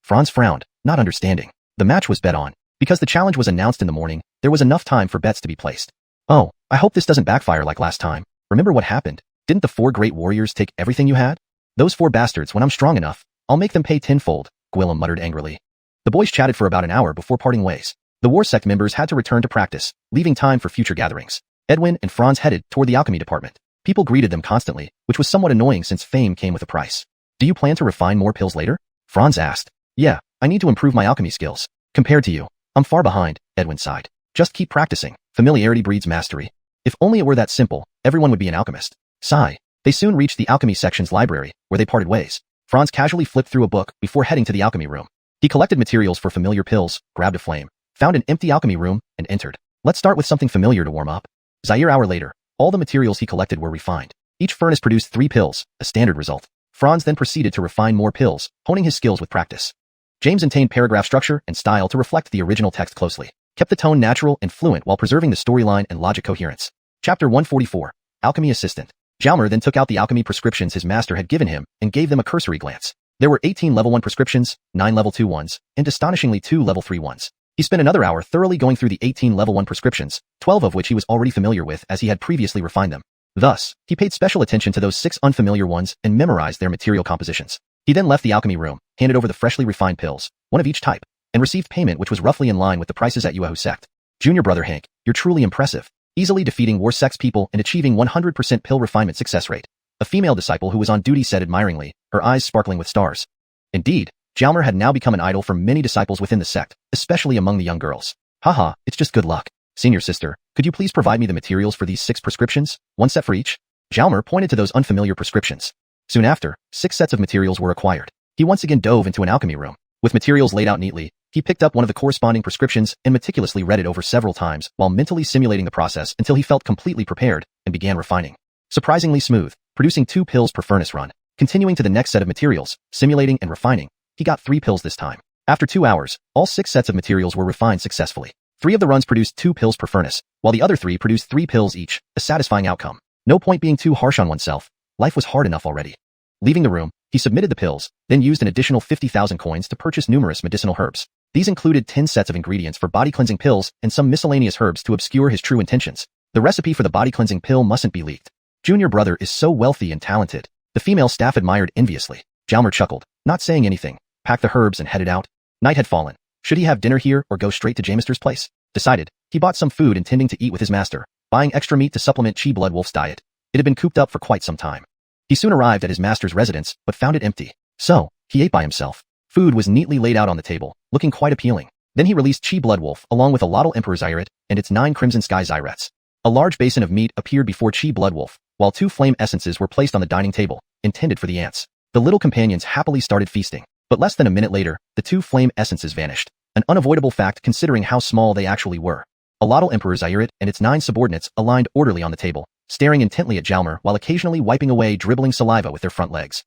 Franz frowned, not understanding. The match was bet on. Because the challenge was announced in the morning, there was enough time for bets to be placed. Oh, I hope this doesn't backfire like last time. Remember what happened? Didn't the 4 great warriors take everything you had? Those 4 bastards, when I'm strong enough, I'll make them pay tenfold, Gwillem muttered angrily. The boys chatted for about an hour before parting ways. The war sect members had to return to practice, leaving time for future gatherings. Edwin and Franz headed toward the alchemy department. People greeted them constantly, which was somewhat annoying since fame came with a price. Do you plan to refine more pills later? Franz asked. Yeah, I need to improve my alchemy skills. Compared to you, I'm far behind, Edwin sighed. Just keep practicing. Familiarity breeds mastery. If only it were that simple, everyone would be an alchemist. Sigh. They soon reached the alchemy section's library, where they parted ways. Franz casually flipped through a book before heading to the alchemy room. He collected materials for familiar pills, grabbed a flame, found an empty alchemy room, and entered. Let's start with something familiar to warm up. Zaire hour later, all the materials he collected were refined. Each furnace produced 3 pills, a standard result. Franz then proceeded to refine more pills, honing his skills with practice. James maintained paragraph structure and style to reflect the original text closely, kept the tone natural and fluent while preserving the storyline and logic coherence. Chapter 144. Alchemy Assistant. Jalmer then took out the alchemy prescriptions his master had given him and gave them a cursory glance. There were 18 level 1 prescriptions, 9 level 2 ones, and astonishingly 2 level 3 ones. He spent another hour thoroughly going through the 18 level 1 prescriptions, 12 of which he was already familiar with as he had previously refined them. Thus, he paid special attention to those 6 unfamiliar ones and memorized their material compositions. He then left the alchemy room, handed over the freshly refined pills, one of each type, and received payment which was roughly in line with the prices at Yuahu sect. Junior brother Hank, you're truly impressive, easily defeating war sect's people and achieving 100% pill refinement success rate. A female disciple who was on duty said admiringly, her eyes sparkling with stars. Indeed, Jalmer had now become an idol for many disciples within the sect, especially among the young girls. Haha, it's just good luck. Senior sister, could you please provide me the materials for these 6 prescriptions, 1 set for each? Jalmer pointed to those unfamiliar prescriptions. Soon after, 6 sets of materials were acquired. He once again dove into an alchemy room. With materials laid out neatly, he picked up one of the corresponding prescriptions and meticulously read it over several times while mentally simulating the process until he felt completely prepared and began refining. Surprisingly smooth, producing 2 pills per furnace run. Continuing to the next set of materials, simulating and refining, he got 3 pills this time. After 2 hours, all 6 sets of materials were refined successfully. 3 of the runs produced 2 pills per furnace, while the other 3 produced 3 pills each, a satisfying outcome. No point being too harsh on oneself. Life was hard enough already. Leaving the room, he submitted the pills, then used an additional 50,000 coins to purchase numerous medicinal herbs. These included 10 sets of ingredients for body-cleansing pills and some miscellaneous herbs to obscure his true intentions. The recipe for the body-cleansing pill mustn't be leaked. Junior brother is so wealthy and talented. The female staff admired enviously. Jalmer chuckled, not saying anything, packed the herbs and headed out. Night had fallen. Should he have dinner here or go straight to Jamister's place? Decided, he bought some food intending to eat with his master, buying extra meat to supplement Chi Blood Wolf's diet. It had been cooped up for quite some time. He soon arrived at his master's residence, but found it empty. So, he ate by himself. Food was neatly laid out on the table, looking quite appealing. Then he released Chi Blood Wolf along with a Lottle Emperor Zyret and its 9 Crimson Sky Zyrets. A large basin of meat appeared before Chi Blood Wolf, while 2 flame essences were placed on the dining table, intended for the ants. The little companions happily started feasting, but less than a minute later, the 2 flame essences vanished. An unavoidable fact considering how small they actually were. A Lottle Emperor Zyret and its 9 subordinates aligned orderly on the table, staring intently at Jalmer while occasionally wiping away dribbling saliva with their front legs.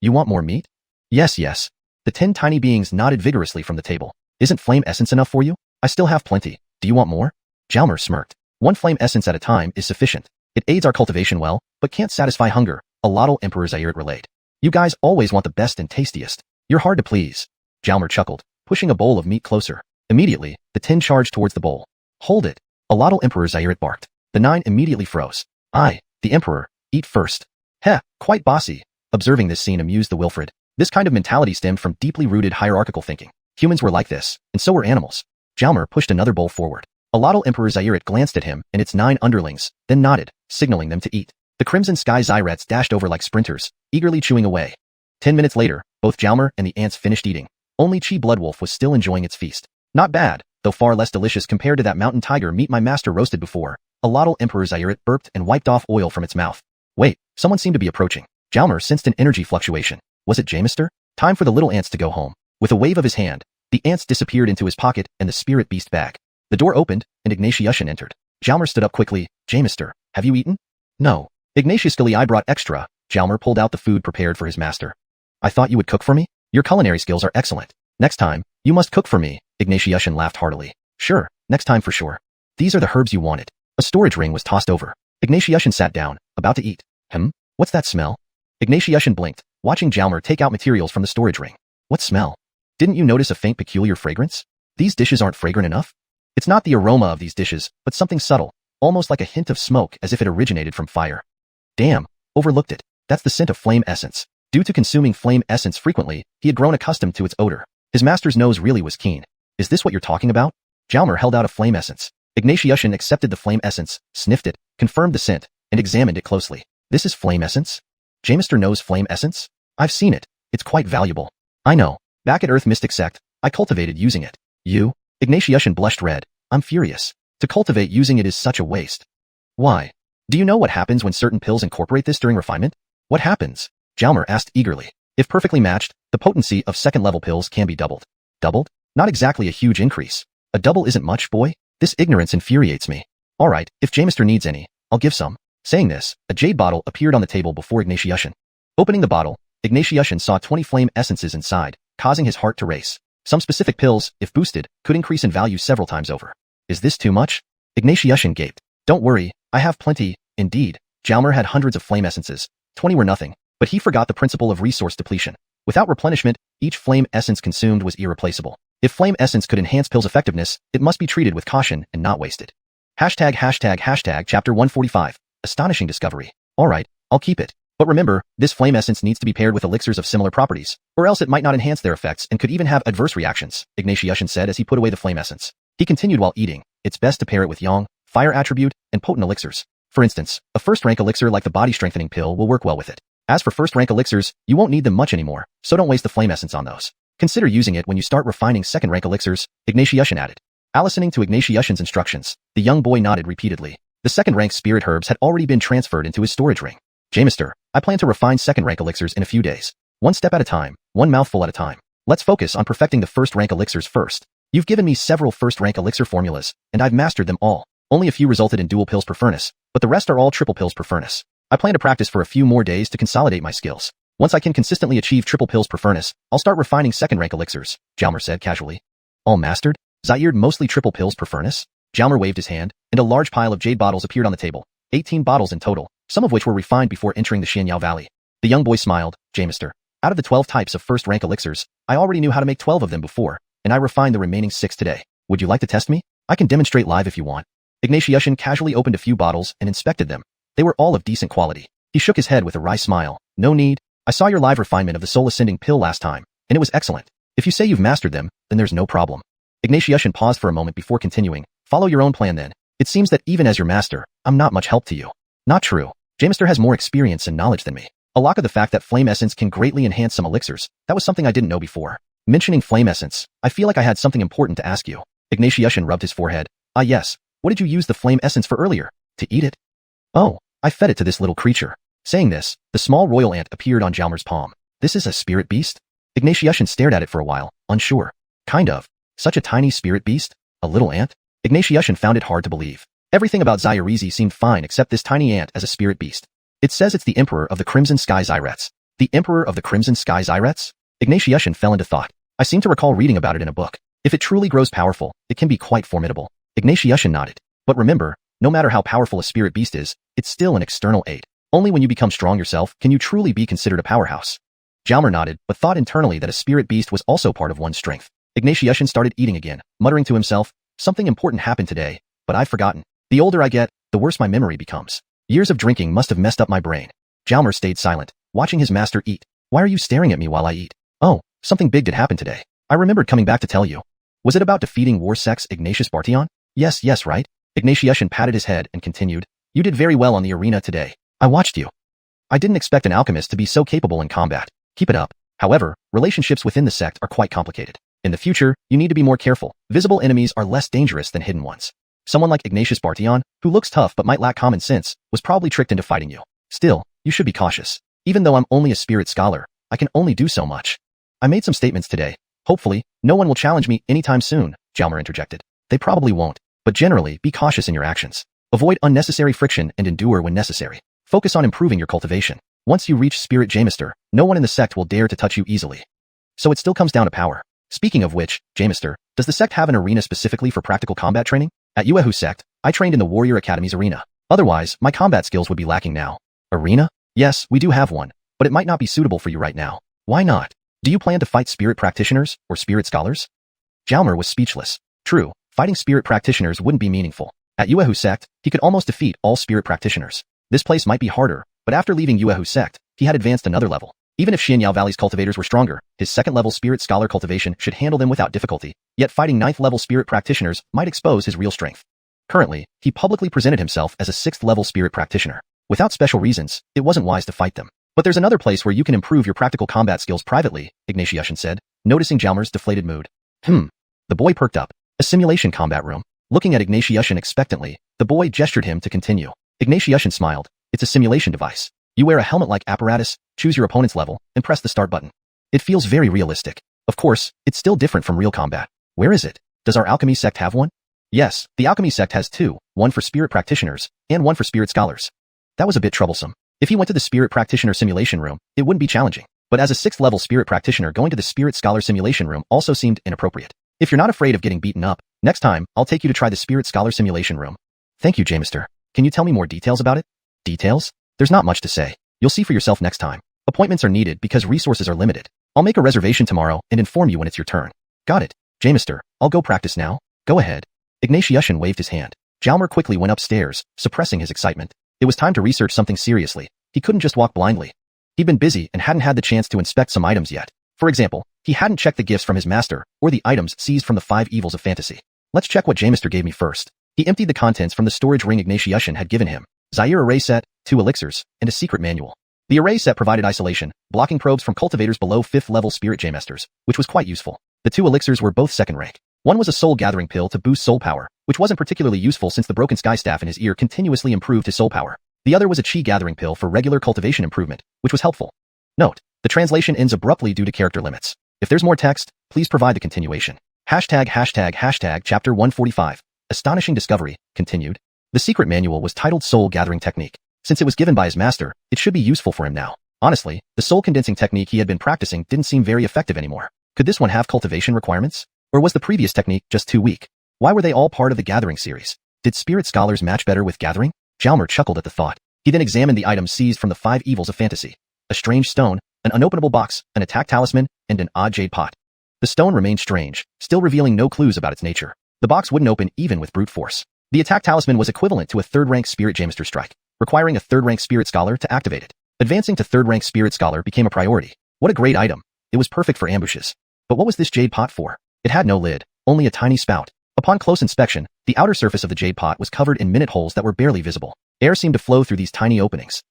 You want more meat? Yes, yes. The 10 tiny beings nodded vigorously from the table. Isn't flame essence enough for you? I still have plenty. Do you want more? Jalmer smirked. 1 flame essence at a time is sufficient. It aids our cultivation well, but can't satisfy hunger, a Lottle Emperor Zyret relayed. You guys always want the best and tastiest. You're hard to please. Jalmer chuckled, pushing a bowl of meat closer. Immediately, the 10 charged towards the bowl. Hold it. A Lottle Emperor Zyret barked. The 9 immediately froze. I, the Emperor, eat first. Heh, quite bossy. Observing this scene amused the Wilfred. This kind of mentality stemmed from deeply rooted hierarchical thinking. Humans were like this, and so were animals. Jalmer pushed another bowl forward. A Lottle Emperor Zyret glanced at him and its 9 underlings, then nodded, signaling them to eat. The Crimson Sky Zyrets dashed over like sprinters, eagerly chewing away. 10 minutes later, both Jalmer and the ants finished eating. Only Chi Blood Wolf was still enjoying its feast. Not bad, though far less delicious compared to that mountain tiger meat my master roasted before. A Lottle Emperor Zyret burped and wiped off oil from its mouth. Wait, someone seemed to be approaching. Jalmer sensed an energy fluctuation. Was it Jamister? Time for the little ants to go home. With a wave of his hand, the ants disappeared into his pocket and the spirit beast bag. The door opened, and Ignatiushin entered. Jalmer stood up quickly. Jamister, have you eaten? No. Ignatiuscally, I brought extra. Jalmer pulled out the food prepared for his master. I thought you would cook for me? Your culinary skills are excellent. Next time, you must cook for me. Ignatiushin laughed heartily. Sure, next time for sure. These are the herbs you wanted. A storage ring was tossed over. Ignatiushin sat down, about to eat. What's that smell? Ignatiushin blinked, watching Jalmer take out materials from the storage ring. What smell? Didn't you notice a faint peculiar fragrance? These dishes aren't fragrant enough? It's not the aroma of these dishes, but something subtle, almost like a hint of smoke as if it originated from fire. Damn, overlooked it. That's the scent of flame essence. Due to consuming flame essence frequently, he had grown accustomed to its odor. His master's nose really was keen. Is this what you're talking about? Jalmer held out a flame essence. Ignatiushin accepted the flame essence, sniffed it, confirmed the scent, and examined it closely. This is flame essence? Jamister knows flame essence? I've seen it. It's quite valuable. I know. Back at Earth Mystic Sect, I cultivated using it. You? Ignatiushan blushed red. I'm furious. To cultivate using it is such a waste. Why? Do you know what happens when certain pills incorporate this during refinement? What happens? Jalmer asked eagerly. If perfectly matched, the potency of second-level pills can be doubled. Doubled? Not exactly a huge increase. A double isn't much, boy. This ignorance infuriates me. Alright, if Jamister needs any, I'll give some. Saying this, a jade bottle appeared on the table before Ignatiushan. Opening the bottle, Ignatiushan saw 20 flame essences inside, causing his heart to race. Some specific pills, if boosted, could increase in value several times over. Is this too much? Ignatiushan gaped. Don't worry, I have plenty. Indeed, Jalmer had hundreds of flame essences. 20 were nothing, but he forgot the principle of resource depletion. Without replenishment, each flame essence consumed was irreplaceable. If flame essence could enhance pills' effectiveness, it must be treated with caution and not wasted. Hashtag chapter 145. Astonishing discovery. Alright, I'll keep it. But remember, this flame essence needs to be paired with elixirs of similar properties, or else it might not enhance their effects and could even have adverse reactions, Ignatiushan said as he put away the flame essence. He continued while eating. It's best to pair it with yang, fire attribute, and potent elixirs. For instance, a first-rank elixir like the body-strengthening pill will work well with it. As for first-rank elixirs, you won't need them much anymore, so don't waste the flame essence on those. Consider using it when you start refining second-rank elixirs, Ignatiushan added. Listening to Ignatiushan's instructions, the young boy nodded repeatedly. The second-rank spirit herbs had already been transferred into his storage ring. Jamister, I plan to refine second-rank elixirs in a few days. One step at a time, one mouthful at a time. Let's focus on perfecting the first-rank elixirs first. You've given me several first-rank elixir formulas, and I've mastered them all. Only a few resulted in dual pills per furnace, but the rest are all triple pills per furnace. I plan to practice for a few more days to consolidate my skills. Once I can consistently achieve triple pills per furnace, I'll start refining second-rank elixirs, Jalmer said casually. All mastered? Zaire mostly triple pills per furnace? Jalmer waved his hand, and a large pile of jade bottles appeared on the table. 18 bottles in total, some of which were refined before entering the Xianyao Valley. The young boy smiled. Jamister, out of the 12 types of first-rank elixirs, I already knew how to make 12 of them before, and I refined the remaining 6 today. Would you like to test me? I can demonstrate live if you want. Ignatiushan casually opened a few bottles and inspected them. They were all of decent quality. He shook his head with a wry smile. No need. I saw your live refinement of the soul-ascending pill last time, and it was excellent. If you say you've mastered them, then there's no problem. Ignatiushan paused for a moment before continuing. Follow your own plan then. It seems that even as your master, I'm not much help to you. Not true. Jamister has more experience and knowledge than me. Alaka the fact that flame essence can greatly enhance some elixirs, that was something I didn't know before. Mentioning flame essence, I feel like I had something important to ask you. Ignatiushan rubbed his forehead. Ah yes, what did you use the flame essence for earlier? To eat it? Oh, I fed it to this little creature. Saying this, the small royal ant appeared on Jalmer's palm. This is a spirit beast? Ignatiushan stared at it for a while, unsure. Kind of. Such a tiny spirit beast? A little ant? Ignatiushan found it hard to believe. Everything about Zairizi seemed fine except this tiny ant as a spirit beast. It says it's the Emperor of the Crimson Sky Zyrets. The Emperor of the Crimson Sky Zyrets? Ignatiushan fell into thought. I seem to recall reading about it in a book. If it truly grows powerful, it can be quite formidable. Ignatiushan nodded. But remember, no matter how powerful a spirit beast is, it's still an external aid. Only when you become strong yourself can you truly be considered a powerhouse. Jalmer nodded, but thought internally that a spirit beast was also part of one's strength. Ignatiushan started eating again, muttering to himself, something important happened today, but I've forgotten. The older I get, the worse my memory becomes. Years of drinking must have messed up my brain. Jalmer stayed silent, watching his master eat. Why are you staring at me while I eat? Oh, something big did happen today. I remembered coming back to tell you. Was it about defeating War Sex Ignatius Bartion? Yes, right? Ignatiushan patted his head and continued. You did very well on the arena today. I watched you. I didn't expect an alchemist to be so capable in combat. Keep it up. However, relationships within the sect are quite complicated. In the future, you need to be more careful. Visible enemies are less dangerous than hidden ones. Someone like Ignatius Bartion, who looks tough but might lack common sense, was probably tricked into fighting you. Still, you should be cautious. Even though I'm only a spirit scholar, I can only do so much. I made some statements today. Hopefully, no one will challenge me anytime soon, Jalmer interjected. They probably won't, but generally, be cautious in your actions. Avoid unnecessary friction and endure when necessary. Focus on improving your cultivation. Once you reach Spirit Jamister, no one in the sect will dare to touch you easily. So it still comes down to power. Speaking of which, Jamister, does the sect have an arena specifically for practical combat training? At Yuehu sect, I trained in the Warrior Academy's arena. Otherwise, my combat skills would be lacking now. Arena? Yes, we do have one, but it might not be suitable for you right now. Why not? Do you plan to fight spirit practitioners or spirit scholars? Jalmer was speechless. True, fighting spirit practitioners wouldn't be meaningful. At Yuehu sect, he could almost defeat all spirit practitioners. This place might be harder, but after leaving Yuehu sect, he had advanced another level. Even if Xianyao Valley's cultivators were stronger, his second-level spirit scholar cultivation should handle them without difficulty, yet fighting 9th-level spirit practitioners might expose his real strength. Currently, he publicly presented himself as a 6th-level spirit practitioner. Without special reasons, it wasn't wise to fight them. But there's another place where you can improve your practical combat skills privately, Ignatiushin said, noticing Jalmar's deflated mood. The boy perked up. A simulation combat room. Looking at Ignatiushin expectantly, the boy gestured him to continue. Ignatiushin smiled. It's a simulation device. You wear a helmet-like apparatus, choose your opponent's level, and press the start button. It feels very realistic. Of course, it's still different from real combat. Where is it? Does our alchemy sect have one? Yes, the alchemy sect has two, one for spirit practitioners, and one for spirit scholars. That was a bit troublesome. If he went to the spirit practitioner simulation room, it wouldn't be challenging. But as a 6th level spirit practitioner, going to the spirit scholar simulation room also seemed inappropriate. If you're not afraid of getting beaten up, next time, I'll take you to try the spirit scholar simulation room. Thank you, Jamister. Can you tell me more details about it? Details? There's not much to say. You'll see for yourself next time. Appointments are needed because resources are limited. I'll make a reservation tomorrow and inform you when it's your turn. Got it. Jamister, I'll go practice now. Go ahead. Ignatiushin waved his hand. Jalmar quickly went upstairs, suppressing his excitement. It was time to research something seriously. He couldn't just walk blindly. He'd been busy and hadn't had the chance to inspect some items yet. For example, he hadn't checked the gifts from his master or the items seized from the 5 evils of fantasy. Let's check what Jamister gave me first. He emptied the contents from the storage ring Ignatiushin had given him. Zaire array set, 2 elixirs, and a secret manual. The array set provided isolation, blocking probes from cultivators below 5th level spirit Jamesters, which was quite useful. The 2 elixirs were both 2nd rank. One was a soul gathering pill to boost soul power, which wasn't particularly useful since the broken sky staff in his ear continuously improved his soul power. The other was a chi gathering pill for regular cultivation improvement, which was helpful. Note: the translation ends abruptly due to character limits. If there's more text, please provide the continuation. ####Chapter 145. Astonishing Discovery, continued. The secret manual was titled Soul Gathering Technique. Since it was given by his master, it should be useful for him now. Honestly, the soul condensing technique he had been practicing didn't seem very effective anymore. Could this one have cultivation requirements? Or was the previous technique just too weak? Why were they all part of the gathering series? Did spirit scholars match better with gathering? Jalmar chuckled at the thought. He then examined the items seized from the 5 evils of fantasy. A strange stone, an unopenable box, an attack talisman, and an odd jade pot. The stone remained strange, still revealing no clues about its nature. The box wouldn't open even with brute force. The attack talisman was equivalent to a 3rd-rank spirit Jamester strike, requiring a 3rd-rank spirit scholar to activate it. Advancing to 3rd-rank spirit scholar became a priority. What a great item. It was perfect for ambushes. But what was this jade pot for? It had no lid, only a tiny spout. Upon close inspection, the outer surface of the jade pot was covered in minute holes that were barely visible. Air seemed to flow through these tiny openings.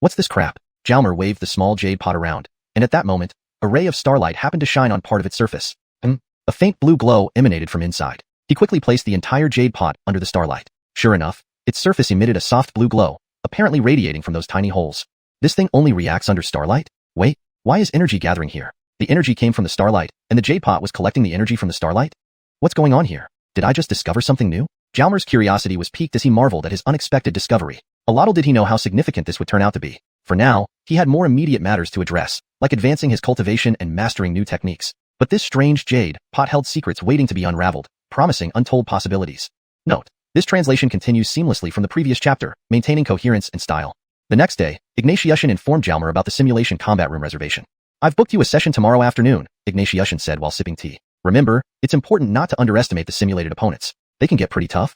What's this crap? Jalmar waved the small jade pot around, and at that moment, a ray of starlight happened to shine on part of its surface. A faint blue glow emanated from inside. He quickly placed the entire jade pot under the starlight. Sure enough, its surface emitted a soft blue glow, apparently radiating from those tiny holes. This thing only reacts under starlight? Wait, why is energy gathering here? The energy came from the starlight, and the jade pot was collecting the energy from the starlight? What's going on here? Did I just discover something new? Jalmar's curiosity was piqued as he marveled at his unexpected discovery. A little did he know how significant this would turn out to be. For now, he had more immediate matters to address, like advancing his cultivation and mastering new techniques. But this strange jade pot held secrets waiting to be unraveled, promising untold possibilities. Note: this translation continues seamlessly from the previous chapter, maintaining coherence and style. The next day, Ignatiushin informed Jalmar about the simulation combat room reservation. I've booked you a session tomorrow afternoon, Ignatiushin said while sipping tea. Remember, it's important not to underestimate the simulated opponents. They can get pretty tough.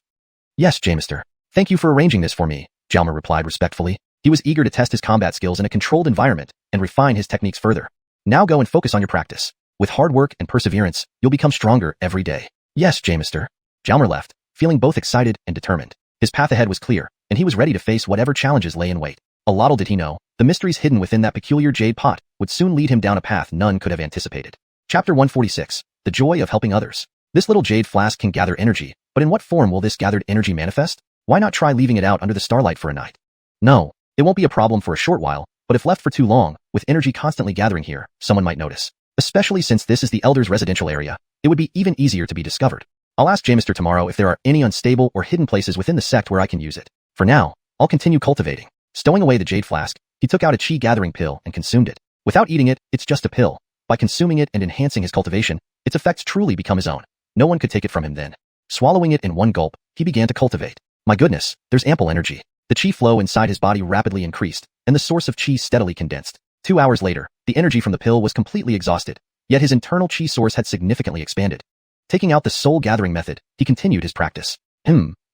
Yes, Jamister. Thank you for arranging this for me, Jalmar replied respectfully. He was eager to test his combat skills in a controlled environment and refine his techniques further. Now go and focus on your practice. With hard work and perseverance, you'll become stronger every day. Yes, Jamister. Jalmar left, feeling both excited and determined. His path ahead was clear, and he was ready to face whatever challenges lay in wait. A little did he know, the mysteries hidden within that peculiar jade pot would soon lead him down a path none could have anticipated. Chapter 146. The Joy of Helping Others. This little jade flask can gather energy, but in what form will this gathered energy manifest? Why not try leaving it out under the starlight for a night? No, it won't be a problem for a short while, but if left for too long, with energy constantly gathering here, someone might notice. Especially since this is the Elder's residential area, it would be even easier to be discovered. I'll ask Jamister tomorrow if there are any unstable or hidden places within the sect where I can use it. For now, I'll continue cultivating. Stowing away the jade flask, he took out a chi gathering pill and consumed it. Without eating it, it's just a pill. By consuming it and enhancing his cultivation, its effects truly become his own. No one could take it from him then. Swallowing it in one gulp, he began to cultivate. My goodness, there's ample energy. The chi flow inside his body rapidly increased, and the source of chi steadily condensed. 2 hours later, the energy from the pill was completely exhausted, yet his internal chi source had significantly expanded. Taking out the soul gathering method, he continued his practice.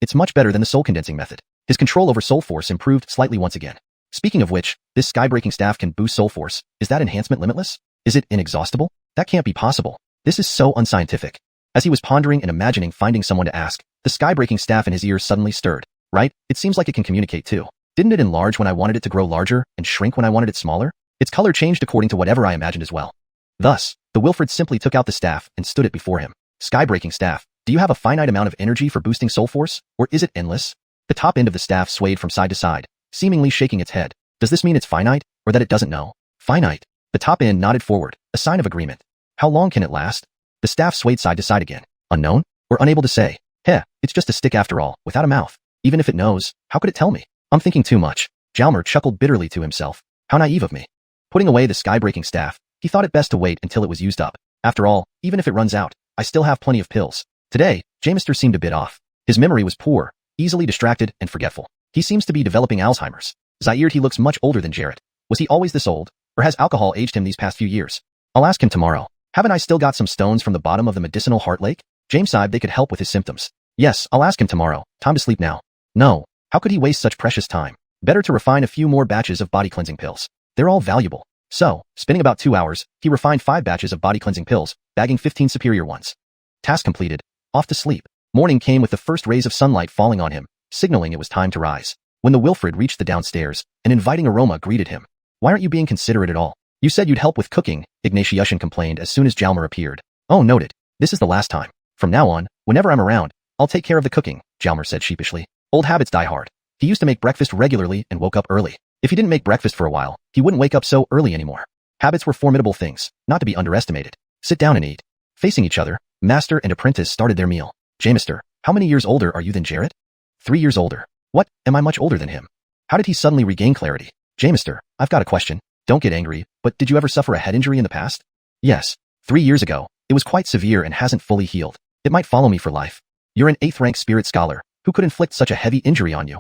It's much better than the soul condensing method. His control over soul force improved slightly once again. Speaking of which, this sky-breaking staff can boost soul force. Is that enhancement limitless? Is it inexhaustible? That can't be possible. This is so unscientific. As he was pondering and imagining finding someone to ask, the sky-breaking staff in his ears suddenly stirred. Right? It seems like it can communicate too. Didn't it enlarge when I wanted it to grow larger and shrink when I wanted it smaller? Its color changed according to whatever I imagined as well. Thus, the Wilfred simply took out the staff and stood it before him. Sky-breaking staff, do you have a finite amount of energy for boosting soul force, or is it endless? The top end of the staff swayed from side to side, seemingly shaking its head. Does this mean it's finite, or that it doesn't know? Finite. The top end nodded forward, a sign of agreement. How long can it last? The staff swayed side to side again. Unknown? Or unable to say? Heh, it's just a stick after all, without a mouth. Even if it knows, how could it tell me? I'm thinking too much. Jalmer chuckled bitterly to himself. How naive of me. Putting away the sky-breaking staff, he thought it best to wait until it was used up. After all, even if it runs out, I still have plenty of pills. Today, Jamester seemed a bit off. His memory was poor, easily distracted and forgetful. He seems to be developing Alzheimer's. Zaire, he looks much older than Jarrett. Was he always this old, or has alcohol aged him these past few years? I'll ask him tomorrow. Haven't I still got some stones from the bottom of the medicinal heart lake? James sighed they could help with his symptoms. Yes, I'll ask him tomorrow. Time to sleep now. No. How could he waste such precious time? Better to refine a few more batches of body cleansing pills. They're all valuable. So, spending about 2 hours, he refined 5 batches of body cleansing pills, bagging 15 superior ones. Task completed. Off to sleep. Morning came with the first rays of sunlight falling on him, signaling it was time to rise. When the Wilfred reached the downstairs, an inviting aroma greeted him. Why aren't you being considerate at all? You said you'd help with cooking, Ignatiushan complained as soon as Jalmer appeared. Oh, noted. This is the last time. From now on, whenever I'm around, I'll take care of the cooking, Jalmer said sheepishly. Old habits die hard. He used to make breakfast regularly and woke up early. If he didn't make breakfast for a while, he wouldn't wake up so early anymore. Habits were formidable things, not to be underestimated. Sit down and eat. Facing each other, master and apprentice started their meal. Jamester, how many years older are you than Jarrett? 3 years older. What, am I much older than him? How did he suddenly regain clarity? Jamester, I've got a question. Don't get angry, but did you ever suffer a head injury in the past? Yes. 3 years ago. It was quite severe and hasn't fully healed. It might follow me for life. You're an 8th rank spirit scholar. Who could inflict such a heavy injury on you?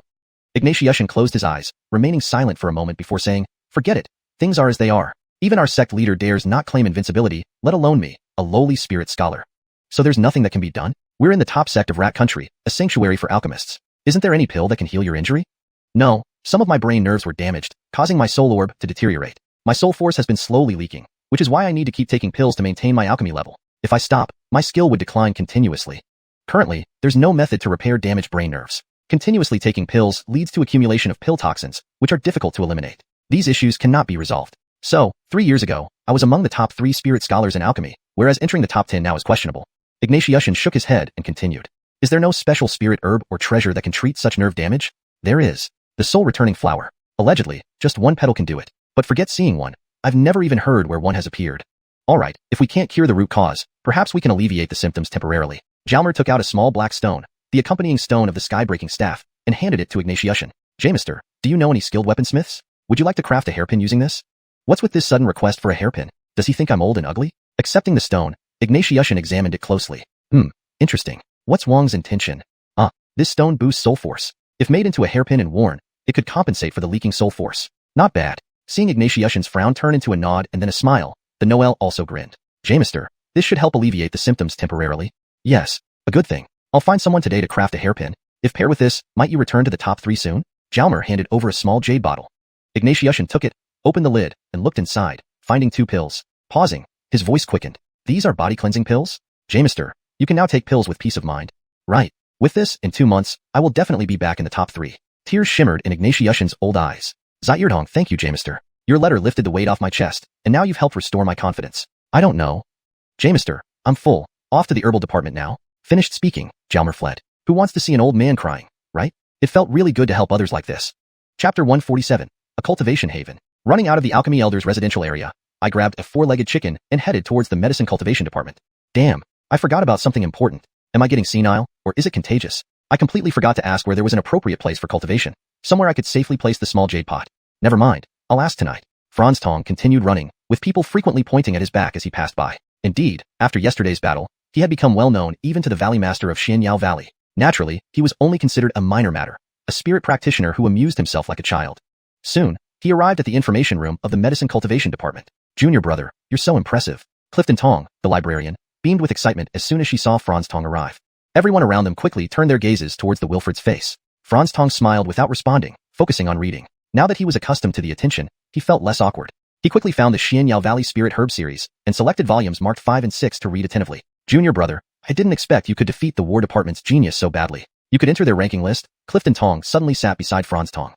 Ignatiushan closed his eyes, remaining silent for a moment before saying, forget it. Things are as they are. Even our sect leader dares not claim invincibility, let alone me, a lowly spirit scholar. So there's nothing that can be done? We're in the top sect of Rat Country, a sanctuary for alchemists. Isn't there any pill that can heal your injury? No, some of my brain nerves were damaged, causing my soul orb to deteriorate. My soul force has been slowly leaking, which is why I need to keep taking pills to maintain my alchemy level. If I stop, my skill would decline continuously. Currently, there's no method to repair damaged brain nerves. Continuously taking pills leads to accumulation of pill toxins, which are difficult to eliminate. These issues cannot be resolved. So, 3 years ago, I was among the top 3 spirit scholars in alchemy, whereas entering the top 10 now is questionable. Ignatiushan shook his head and continued. Is there no special spirit herb or treasure that can treat such nerve damage? There is. The soul-returning flower. Allegedly, just one petal can do it. But forget seeing one. I've never even heard where one has appeared. Alright, if we can't cure the root cause, perhaps we can alleviate the symptoms temporarily. Jalmer took out a small black stone, the accompanying stone of the sky-breaking staff, and handed it to Ignatiushan. Jamester, do you know any skilled weaponsmiths? Would you like to craft a hairpin using this? What's with this sudden request for a hairpin? Does he think I'm old and ugly? Accepting the stone, Ignatiushan examined it closely. Interesting. What's Wang's intention? This stone boosts soul force. If made into a hairpin and worn, it could compensate for the leaking soul force. Not bad. Seeing Ignatiushan's frown turn into a nod and then a smile, the Noel also grinned. Jamester, this should help alleviate the symptoms temporarily. Yes, a good thing. I'll find someone today to craft a hairpin. If paired with this, might you return to the top 3 soon? Jalmer handed over a small jade bottle. Ignatiushan took it, opened the lid, and looked inside, finding 2 pills. Pausing, his voice quickened. These are body cleansing pills? Jamester, you can now take pills with peace of mind. Right. With this, in 2 months, I will definitely be back in the top 3. Tears shimmered in Ignatiushan's old eyes. Zairdong, thank you, Jamester. Your letter lifted the weight off my chest, and now you've helped restore my confidence. I don't know. Jamester, I'm full. Off to the herbal department now. Finished speaking, Jalmer fled. Who wants to see an old man crying, right? It felt really good to help others like this. Chapter 147, A Cultivation Haven. Running out of the Alchemy Elders residential area, I grabbed a 4-legged chicken and headed towards the medicine cultivation department. Damn, I forgot about something important. Am I getting senile, or is it contagious? I completely forgot to ask where there was an appropriate place for cultivation. Somewhere I could safely place the small jade pot. Never mind, I'll ask tonight. Franz Tong continued running, with people frequently pointing at his back as he passed by. Indeed, after yesterday's battle, he had become well known even to the Valley Master of Xianyao Valley. Naturally, he was only considered a minor matter, a spirit practitioner who amused himself like a child. Soon, he arrived at the information room of the medicine cultivation department. Junior brother, you're so impressive. Clifton Tong, the librarian, beamed with excitement as soon as she saw Franz Tong arrive. Everyone around them quickly turned their gazes towards the Wilfred's face. Franz Tong smiled without responding, focusing on reading. Now that he was accustomed to the attention, he felt less awkward. He quickly found the Xianyao Valley Spirit Herb series and selected volumes marked 5 and 6 to read attentively. Junior brother, I didn't expect you could defeat the War Department's genius so badly. You could enter their ranking list. Clifton Tong suddenly sat beside Franz Tong.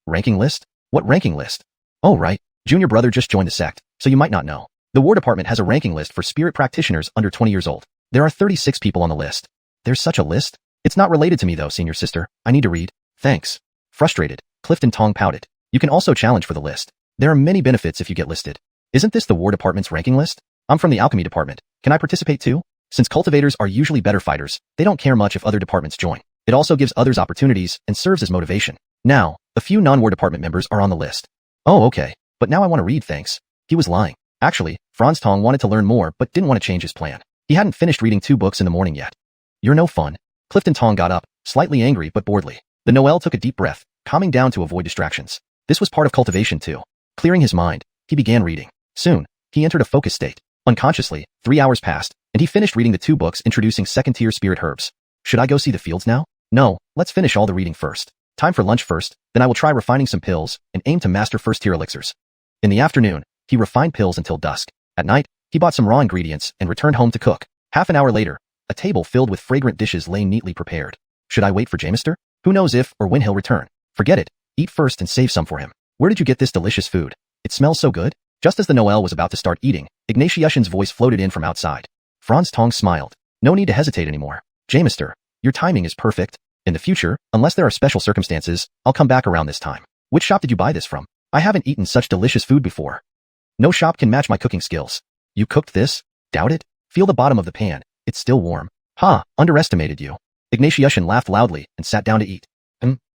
Ranking list? What ranking list? Oh, right. Junior brother just joined the sect, so you might not know. The War Department has a ranking list for spirit practitioners under 20 years old. There are 36 people on the list. There's such a list? It's not related to me though, senior sister. I need to read. Thanks. Frustrated, Clifton Tong pouted. You can also challenge for the list. There are many benefits if you get listed. Isn't this the War Department's ranking list? I'm from the Alchemy Department. Can I participate too? Since cultivators are usually better fighters, they don't care much if other departments join. It also gives others opportunities and serves as motivation. Now, a few non-War Department members are on the list. Oh, okay. But now I want to read, thanks. He was lying. Actually, Franz Tong wanted to learn more but didn't want to change his plan. He hadn't finished reading 2 books in the morning yet. You're no fun. Clifton Tong got up, slightly angry but boredly. The Noel took a deep breath, calming down to avoid distractions. This was part of cultivation too. Clearing his mind, he began reading. Soon, he entered a focus state. Unconsciously, 3 hours passed, and he finished reading the 2 books introducing second-tier spirit herbs. Should I go see the fields now? No, let's finish all the reading first. Time for lunch first, then I will try refining some pills and aim to master first-tier elixirs. In the afternoon, he refined pills until dusk. At night, he bought some raw ingredients and returned home to cook. Half an hour later, a table filled with fragrant dishes lay neatly prepared. Should I wait for Jamister? Who knows if or when he'll return? Forget it. Eat first and save some for him. Where did you get this delicious food? It smells so good. Just as the Noel was about to start eating, Ignatius's voice floated in from outside. Franz Tong smiled. No need to hesitate anymore. Jamister, your timing is perfect. In the future, unless there are special circumstances, I'll come back around this time. Which shop did you buy this from? I haven't eaten such delicious food before. No shop can match my cooking skills. You cooked this? Doubt it? Feel the bottom of the pan. It's still warm. Ha, underestimated you. Ignatius laughed loudly and sat down to eat.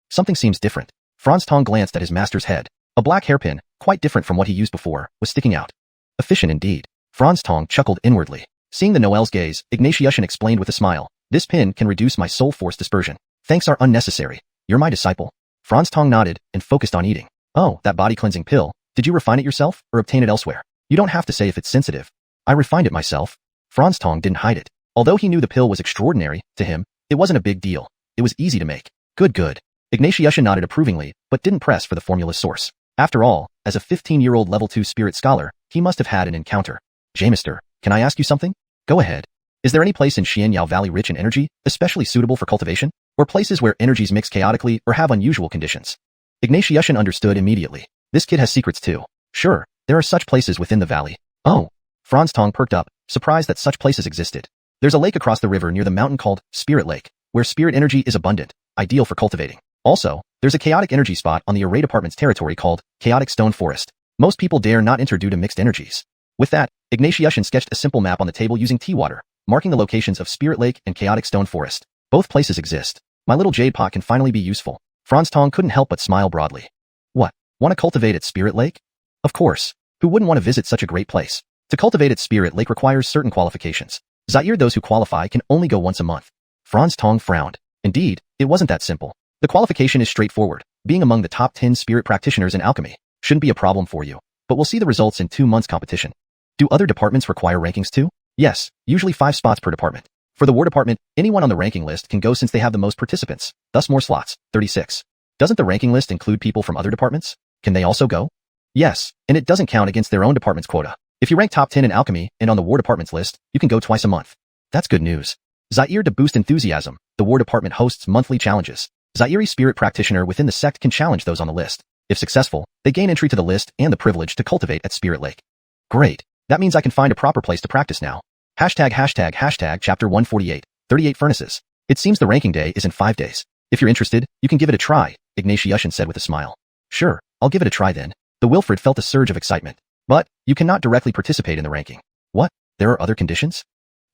Something seems different. Franz Tong glanced at his master's head. A black hairpin, quite different from what he used before, was sticking out. Efficient indeed. Franz Tong chuckled inwardly. Seeing the Noel's gaze, Ignatius explained with a smile. This pin can reduce my soul force dispersion. Thanks are unnecessary. You're my disciple. Franz Tong nodded and focused on eating. Oh, that body-cleansing pill. Did you refine it yourself or obtain it elsewhere? You don't have to say if it's sensitive. I refined it myself. Franz Tong didn't hide it. Although he knew the pill was extraordinary, to him, it wasn't a big deal. It was easy to make. Good. Ignatius nodded approvingly, but didn't press for the formula's source. After all, as a 15-year-old level 2 spirit scholar, he must have had an encounter. Jamister, can I ask you something? Go ahead. Is there any place in Xianyao Valley rich in energy, especially suitable for cultivation? Or places where energies mix chaotically or have unusual conditions? Ignatius understood immediately. This kid has secrets too. Sure, there are such places within the valley. Oh. Franz Tong perked up, surprised that such places existed. There's a lake across the river near the mountain called Spirit Lake, where spirit energy is abundant, ideal for cultivating. Also, there's a chaotic energy spot on the Array Department's territory called Chaotic Stone Forest. Most people dare not enter due to mixed energies. With that, Ignatius sketched a simple map on the table using tea water, marking the locations of Spirit Lake and Chaotic Stone Forest. Both places exist. My little jade pot can finally be useful. Franz Tong couldn't help but smile broadly. What? Want to cultivate at Spirit Lake? Of course. Who wouldn't want to visit such a great place? To cultivate at Spirit Lake requires certain qualifications. Zaire, those who qualify can only go once a month. Franz Tong frowned. Indeed, it wasn't that simple. The qualification is straightforward. Being among the top 10 spirit practitioners in alchemy shouldn't be a problem for you. But we'll see the results in 2 months competition. Do other departments require rankings too? Yes, usually 5 spots per department. For the War Department, anyone on the ranking list can go since they have the most participants, thus more slots, 36. Doesn't the ranking list include people from other departments? Can they also go? Yes, and it doesn't count against their own department's quota. If you rank top 10 in alchemy and on the War Department's list, you can go twice a month. That's good news. Zaire, to boost enthusiasm, the War Department hosts monthly challenges. Zaire spirit practitioner within the sect can challenge those on the list. If successful, they gain entry to the list and the privilege to cultivate at Spirit Lake. Great. That means I can find a proper place to practice now. Hashtag chapter 148, 38 furnaces. It seems the ranking day is in 5 days. If you're interested, you can give it a try, Ignatius said with a smile. Sure, I'll give it a try then. The Wilfred felt a surge of excitement. But, you cannot directly participate in the ranking. What? There are other conditions?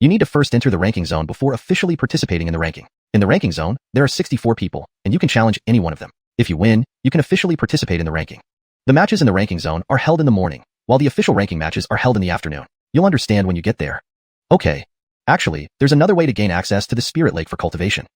You need to first enter the ranking zone before officially participating in the ranking. In the ranking zone, there are 64 people, and you can challenge any one of them. If you win, you can officially participate in the ranking. The matches in the ranking zone are held in the morning, while the official ranking matches are held in the afternoon. You'll understand when you get there. Okay. Actually, there's another way to gain access to the Spirit Lake for cultivation.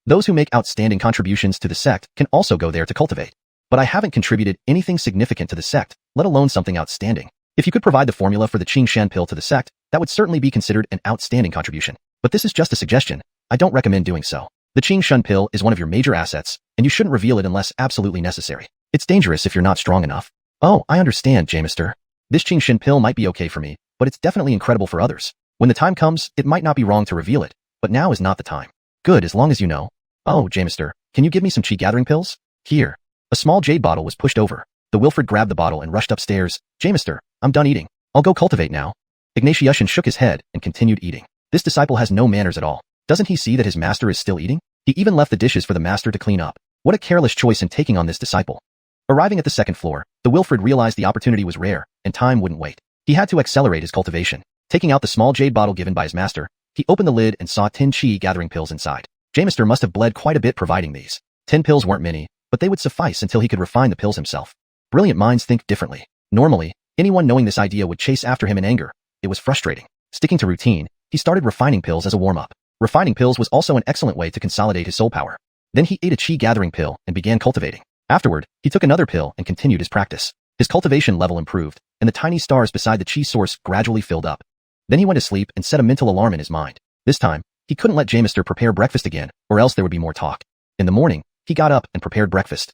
Those who make outstanding contributions to the sect can also go there to cultivate. But I haven't contributed anything significant to the sect, let alone something outstanding. If you could provide the formula for the Qing Shan pill to the sect, that would certainly be considered an outstanding contribution. But this is just a suggestion. I don't recommend doing so. The Qing Shan pill is one of your major assets, and you shouldn't reveal it unless absolutely necessary. It's dangerous if you're not strong enough. Oh, I understand, Jamister. This Qing Shan pill might be okay for me, but it's definitely incredible for others. When the time comes, it might not be wrong to reveal it, but now is not the time. Good, as long as you know. Oh, Jamister, can you give me some chi gathering pills? Here. A small jade bottle was pushed over. The Wilfred grabbed the bottle and rushed upstairs. Jamister, I'm done eating. I'll go cultivate now. Ignatiushin shook his head and continued eating. This disciple has no manners at all. Doesn't he see that his master is still eating? He even left the dishes for the master to clean up. What a careless choice in taking on this disciple. Arriving at the second floor, the Wilfred realized the opportunity was rare, and time wouldn't wait. He had to accelerate his cultivation. Taking out the small jade bottle given by his master, he opened the lid and saw 10 chi gathering pills inside. Jamister must have bled quite a bit providing these. 10 pills weren't many, but they would suffice until he could refine the pills himself. Brilliant minds think differently. Normally, anyone knowing this idea would chase after him in anger. It was frustrating. Sticking to routine, he started refining pills as a warm-up. Refining pills was also an excellent way to consolidate his soul power. Then he ate a chi gathering pill and began cultivating. Afterward, he took another pill and continued his practice. His cultivation level improved, and the tiny stars beside the chi source gradually filled up. Then he went to sleep and set a mental alarm in his mind. This time, he couldn't let Jamister prepare breakfast again, or else there would be more talk. In the morning, he got up and prepared breakfast.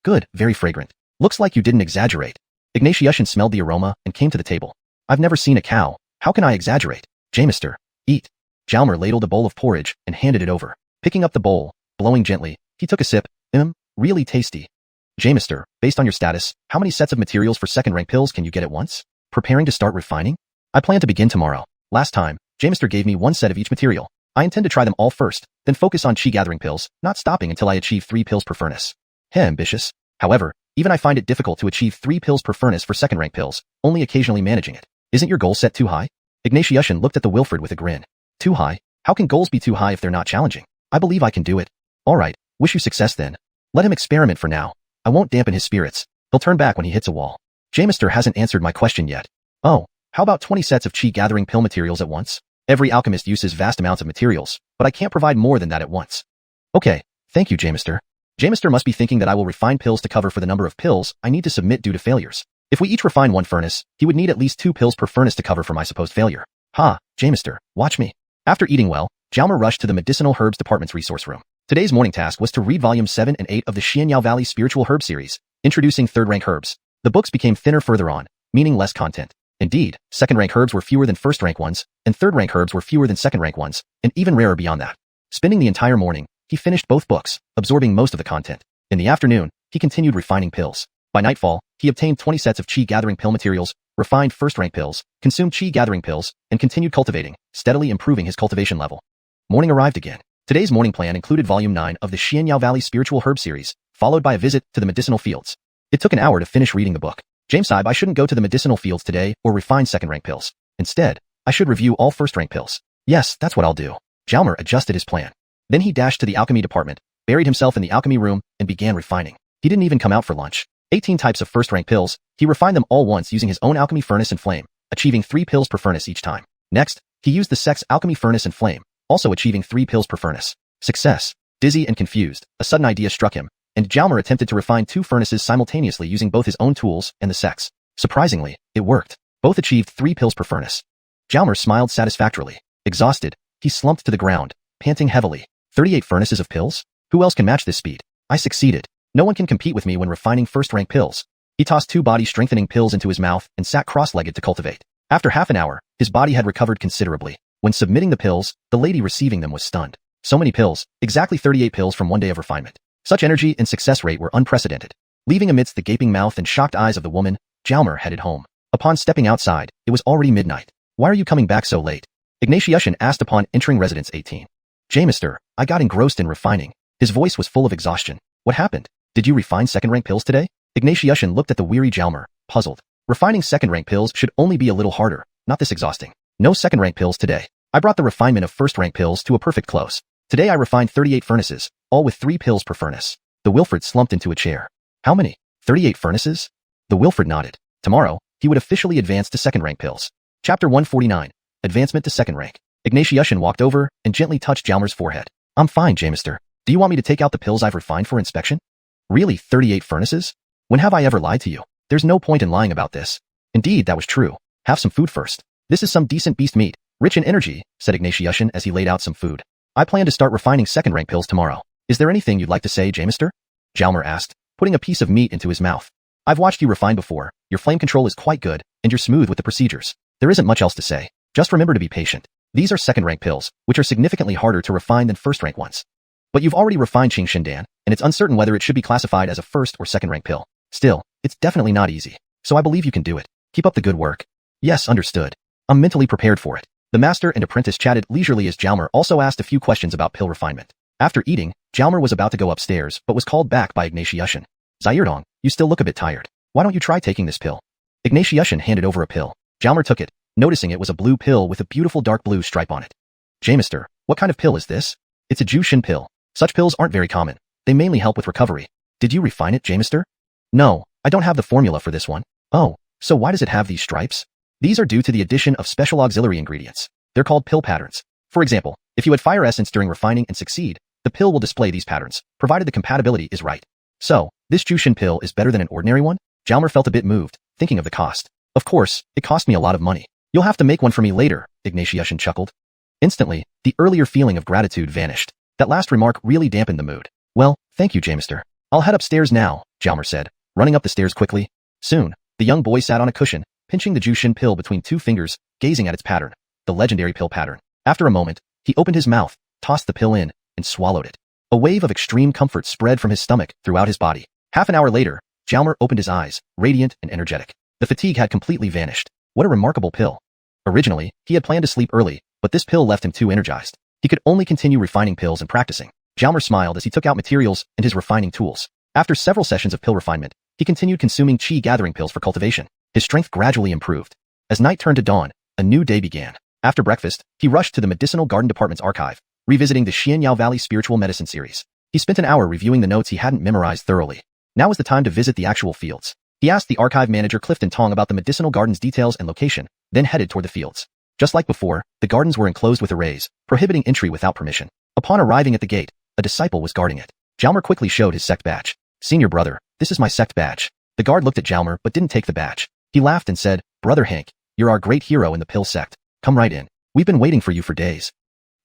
Good, very fragrant. Looks like you didn't exaggerate. Ignatiushin smelled the aroma and came to the table. I've never seen a cow. How can I exaggerate? Jamister, eat. Jalmer ladled a bowl of porridge and handed it over. Picking up the bowl, blowing gently, he took a sip. Really tasty. Jamister, based on your status, how many sets of materials for second-rank pills can you get at once? Preparing to start refining? I plan to begin tomorrow. Last time, Jamister gave me 1 set of each material. I intend to try them all first, then focus on chi gathering pills, not stopping until I achieve 3 pills per furnace. Ambitious. However, even I find it difficult to achieve 3 pills per furnace for second-rank pills, only occasionally managing it. Isn't your goal set too high? Ignatiushin looked at the Wilfred with a grin. Too high? How can goals be too high if they're not challenging? I believe I can do it. Alright, wish you success then. Let him experiment for now. I won't dampen his spirits. He'll turn back when he hits a wall. Jamister hasn't answered my question yet. Oh, how about 20 sets of chi gathering pill materials at once? Every alchemist uses vast amounts of materials, but I can't provide more than that at once. Okay, thank you, Jamister. Jamister must be thinking that I will refine pills to cover for the number of pills I need to submit due to failures. If we each refine 1 furnace, he would need at least 2 pills per furnace to cover for my supposed failure. Ha, Jamister, watch me. After eating well, Jalmer rushed to the Medicinal Herbs Department's resource room. Today's morning task was to read volumes 7 and 8 of the Xianyao Valley Spiritual Herb series, introducing third-rank herbs. The books became thinner further on, meaning less content. Indeed, second-rank herbs were fewer than first-rank ones, and third-rank herbs were fewer than second-rank ones, and even rarer beyond that. Spending the entire morning, he finished both books, absorbing most of the content. In the afternoon, he continued refining pills. By nightfall, he obtained 20 sets of chi gathering pill materials, refined first-rank pills, consumed chi gathering pills, and continued cultivating, steadily improving his cultivation level. Morning arrived again. Today's morning plan included Volume 9 of the Xianyao Valley Spiritual Herb series, followed by a visit to the medicinal fields. It took an hour to finish reading the book. Jamesaib, I shouldn't go to the medicinal fields today or refine second-rank pills. Instead, I should review all first-rank pills. Yes, that's what I'll do. Jalmer adjusted his plan. Then he dashed to the alchemy department, buried himself in the alchemy room, and began refining. He didn't even come out for lunch. 18 types of first-rank pills, he refined them all once using his own alchemy furnace and flame, achieving 3 pills per furnace each time. Next, he used the Sex alchemy furnace and flame, also achieving 3 pills per furnace. Success. Dizzy and confused, a sudden idea struck him, and Jalmer attempted to refine 2 furnaces simultaneously using both his own tools and the Sex. Surprisingly, it worked. Both achieved 3 pills per furnace. Jalmer smiled satisfactorily. Exhausted, he slumped to the ground, panting heavily. 38 furnaces of pills? Who else can match this speed? I succeeded. No one can compete with me when refining first-rank pills. He tossed 2 body-strengthening pills into his mouth and sat cross-legged to cultivate. After half an hour, his body had recovered considerably. When submitting the pills, the lady receiving them was stunned. So many pills, exactly 38 pills from 1 day of refinement. Such energy and success rate were unprecedented. Leaving amidst the gaping mouth and shocked eyes of the woman, Jalmer headed home. Upon stepping outside, it was already midnight. Why are you coming back so late? Ignatiushin asked upon entering residence 18. Jamister, I got engrossed in refining. His voice was full of exhaustion. What happened? Did you refine second-rank pills today? Ignatiushin looked at the weary Jalmer, puzzled. Refining second-rank pills should only be a little harder, not this exhausting. No second-rank pills today. I brought the refinement of first-rank pills to a perfect close. Today I refined 38 furnaces, all with 3 pills per furnace. The Wilfred slumped into a chair. How many? 38 furnaces? The Wilfred nodded. Tomorrow, he would officially advance to second-rank pills. Chapter 149. Advancement to second rank. Ignatiushin walked over and gently touched Jalmer's forehead. I'm fine, Jamister. Do you want me to take out the pills I've refined for inspection? Really, 38 furnaces? When have I ever lied to you? There's no point in lying about this. Indeed, that was true. Have some food first. This is some decent beast meat, rich in energy, said Ignatiushin as he laid out some food. I plan to start refining second-rank pills tomorrow. Is there anything you'd like to say, Jamister? Jalmer asked, putting a piece of meat into his mouth. I've watched you refine before. Your flame control is quite good, and you're smooth with the procedures. There isn't much else to say. Just remember to be patient. These are second-rank pills, which are significantly harder to refine than first-rank ones. But you've already refined Qing Shindan, and it's uncertain whether it should be classified as a first or second rank pill. Still, it's definitely not easy. So I believe you can do it. Keep up the good work. Yes, understood. I'm mentally prepared for it. The master and apprentice chatted leisurely as Jalmer also asked a few questions about pill refinement. After eating, Jalmer was about to go upstairs but was called back by Ignatiushan. Zayerdong, you still look a bit tired. Why don't you try taking this pill? Ignatiushan handed over a pill. Jalmer took it, noticing it was a blue pill with a beautiful dark blue stripe on it. Jamister, what kind of pill is this? It's a Jushin pill. Such pills aren't very common. They mainly help with recovery. Did you refine it, Jamister? No, I don't have the formula for this one. Oh, so why does it have these stripes? These are due to the addition of special auxiliary ingredients. They're called pill patterns. For example, if you add fire essence during refining and succeed, the pill will display these patterns, provided the compatibility is right. So, this Jushin pill is better than an ordinary one? Jalmer felt a bit moved, thinking of the cost. Of course, it cost me a lot of money. You'll have to make one for me later, Ignatiushan chuckled. Instantly, the earlier feeling of gratitude vanished. That last remark really dampened the mood. Well, thank you, Jamister. I'll head upstairs now, Jalmer said, running up the stairs quickly. Soon, the young boy sat on a cushion, pinching the Jushin pill between two fingers, gazing at its pattern, the legendary pill pattern. After a moment, he opened his mouth, tossed the pill in, and swallowed it. A wave of extreme comfort spread from his stomach throughout his body. Half an hour later, Jalmer opened his eyes, radiant and energetic. The fatigue had completely vanished. What a remarkable pill. Originally, he had planned to sleep early, but this pill left him too energized. He could only continue refining pills and practicing. Jalmer smiled as he took out materials and his refining tools. After several sessions of pill refinement, he continued consuming qi gathering pills for cultivation. His strength gradually improved. As night turned to dawn, a new day began. After breakfast, he rushed to the Medicinal Garden Department's archive, revisiting the Xianyao Valley Spiritual Medicine series. He spent an hour reviewing the notes he hadn't memorized thoroughly. Now was the time to visit the actual fields. He asked the archive manager Clifton Tong about the medicinal garden's details and location, then headed toward the fields. Just like before, the gardens were enclosed with arrays, prohibiting entry without permission. Upon arriving at the gate, a disciple was guarding it. Jalmer quickly showed his sect badge. Senior brother, this is my sect badge. The guard looked at Jalmer but didn't take the badge. He laughed and said, Brother Hank, you're our great hero in the pill sect. Come right in. We've been waiting for you for days.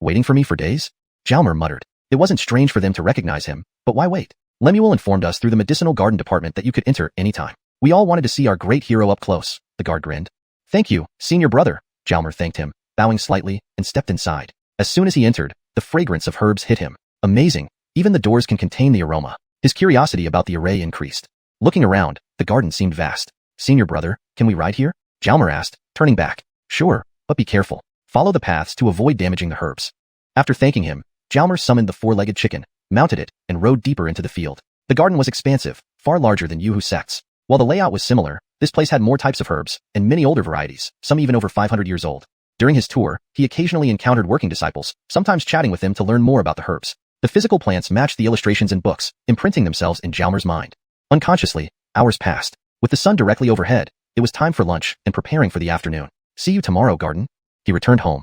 Waiting for me for days? Jalmer muttered. It wasn't strange for them to recognize him, but why wait? Lemuel informed us through the Medicinal Garden Department that you could enter anytime. We all wanted to see our great hero up close, the guard grinned. Thank you, senior brother, Jalmer thanked him, bowing slightly, and stepped inside. As soon as he entered, the fragrance of herbs hit him. Amazing, even the doors can contain the aroma. His curiosity about the array increased. Looking around, the garden seemed vast. Senior brother, can we ride here? Jalmer asked, turning back. Sure, but be careful. Follow the paths to avoid damaging the herbs. After thanking him, Jalmer summoned the four-legged chicken, mounted it, and rode deeper into the field. The garden was expansive, far larger than Yuhu sects. While the layout was similar, this place had more types of herbs, and many older varieties, some even over 500 years old. During his tour, he occasionally encountered working disciples, sometimes chatting with them to learn more about the herbs. The physical plants matched the illustrations in books, imprinting themselves in Jalmer's mind. Unconsciously, hours passed. With the sun directly overhead, it was time for lunch and preparing for the afternoon. See you tomorrow, garden. He returned home.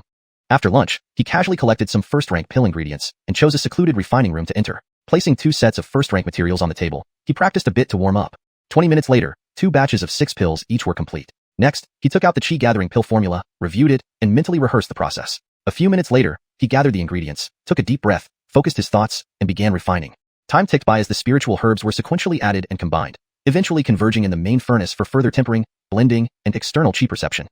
After lunch, he casually collected some first-rank pill ingredients and chose a secluded refining room to enter. Placing 2 sets of first-rank materials on the table, he practiced a bit to warm up. 20 minutes later, 2 batches of 6 pills each were complete. Next, he took out the qi gathering pill formula, reviewed it, and mentally rehearsed the process. A few minutes later, he gathered the ingredients, took a deep breath, focused his thoughts, and began refining. Time ticked by as the spiritual herbs were sequentially added and combined, eventually converging in the main furnace for further tempering, blending, and external qi perception.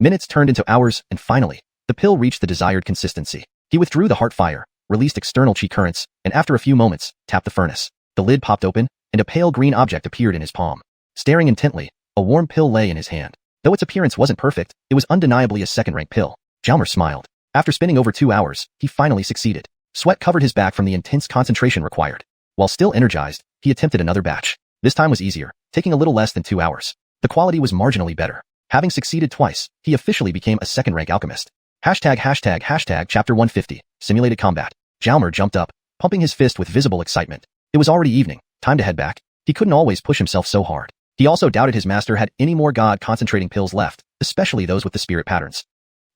Minutes turned into hours, and finally, the pill reached the desired consistency. He withdrew the heart fire, released external qi currents, and after a few moments, tapped the furnace. The lid popped open, and a pale green object appeared in his palm. Staring intently, a warm pill lay in his hand. Though its appearance wasn't perfect, it was undeniably a second-rank pill. Jalmer smiled. After spending over 2 hours, he finally succeeded. Sweat covered his back from the intense concentration required. While still energized, he attempted another batch. This time was easier, taking a little less than 2 hours. The quality was marginally better. Having succeeded twice, he officially became a second-rank alchemist. Chapter 150, Simulated Combat. Jalmer jumped up, pumping his fist with visible excitement. It was already evening, time to head back. He couldn't always push himself so hard. He also doubted his master had any more god-concentrating pills left, especially those with the spirit patterns.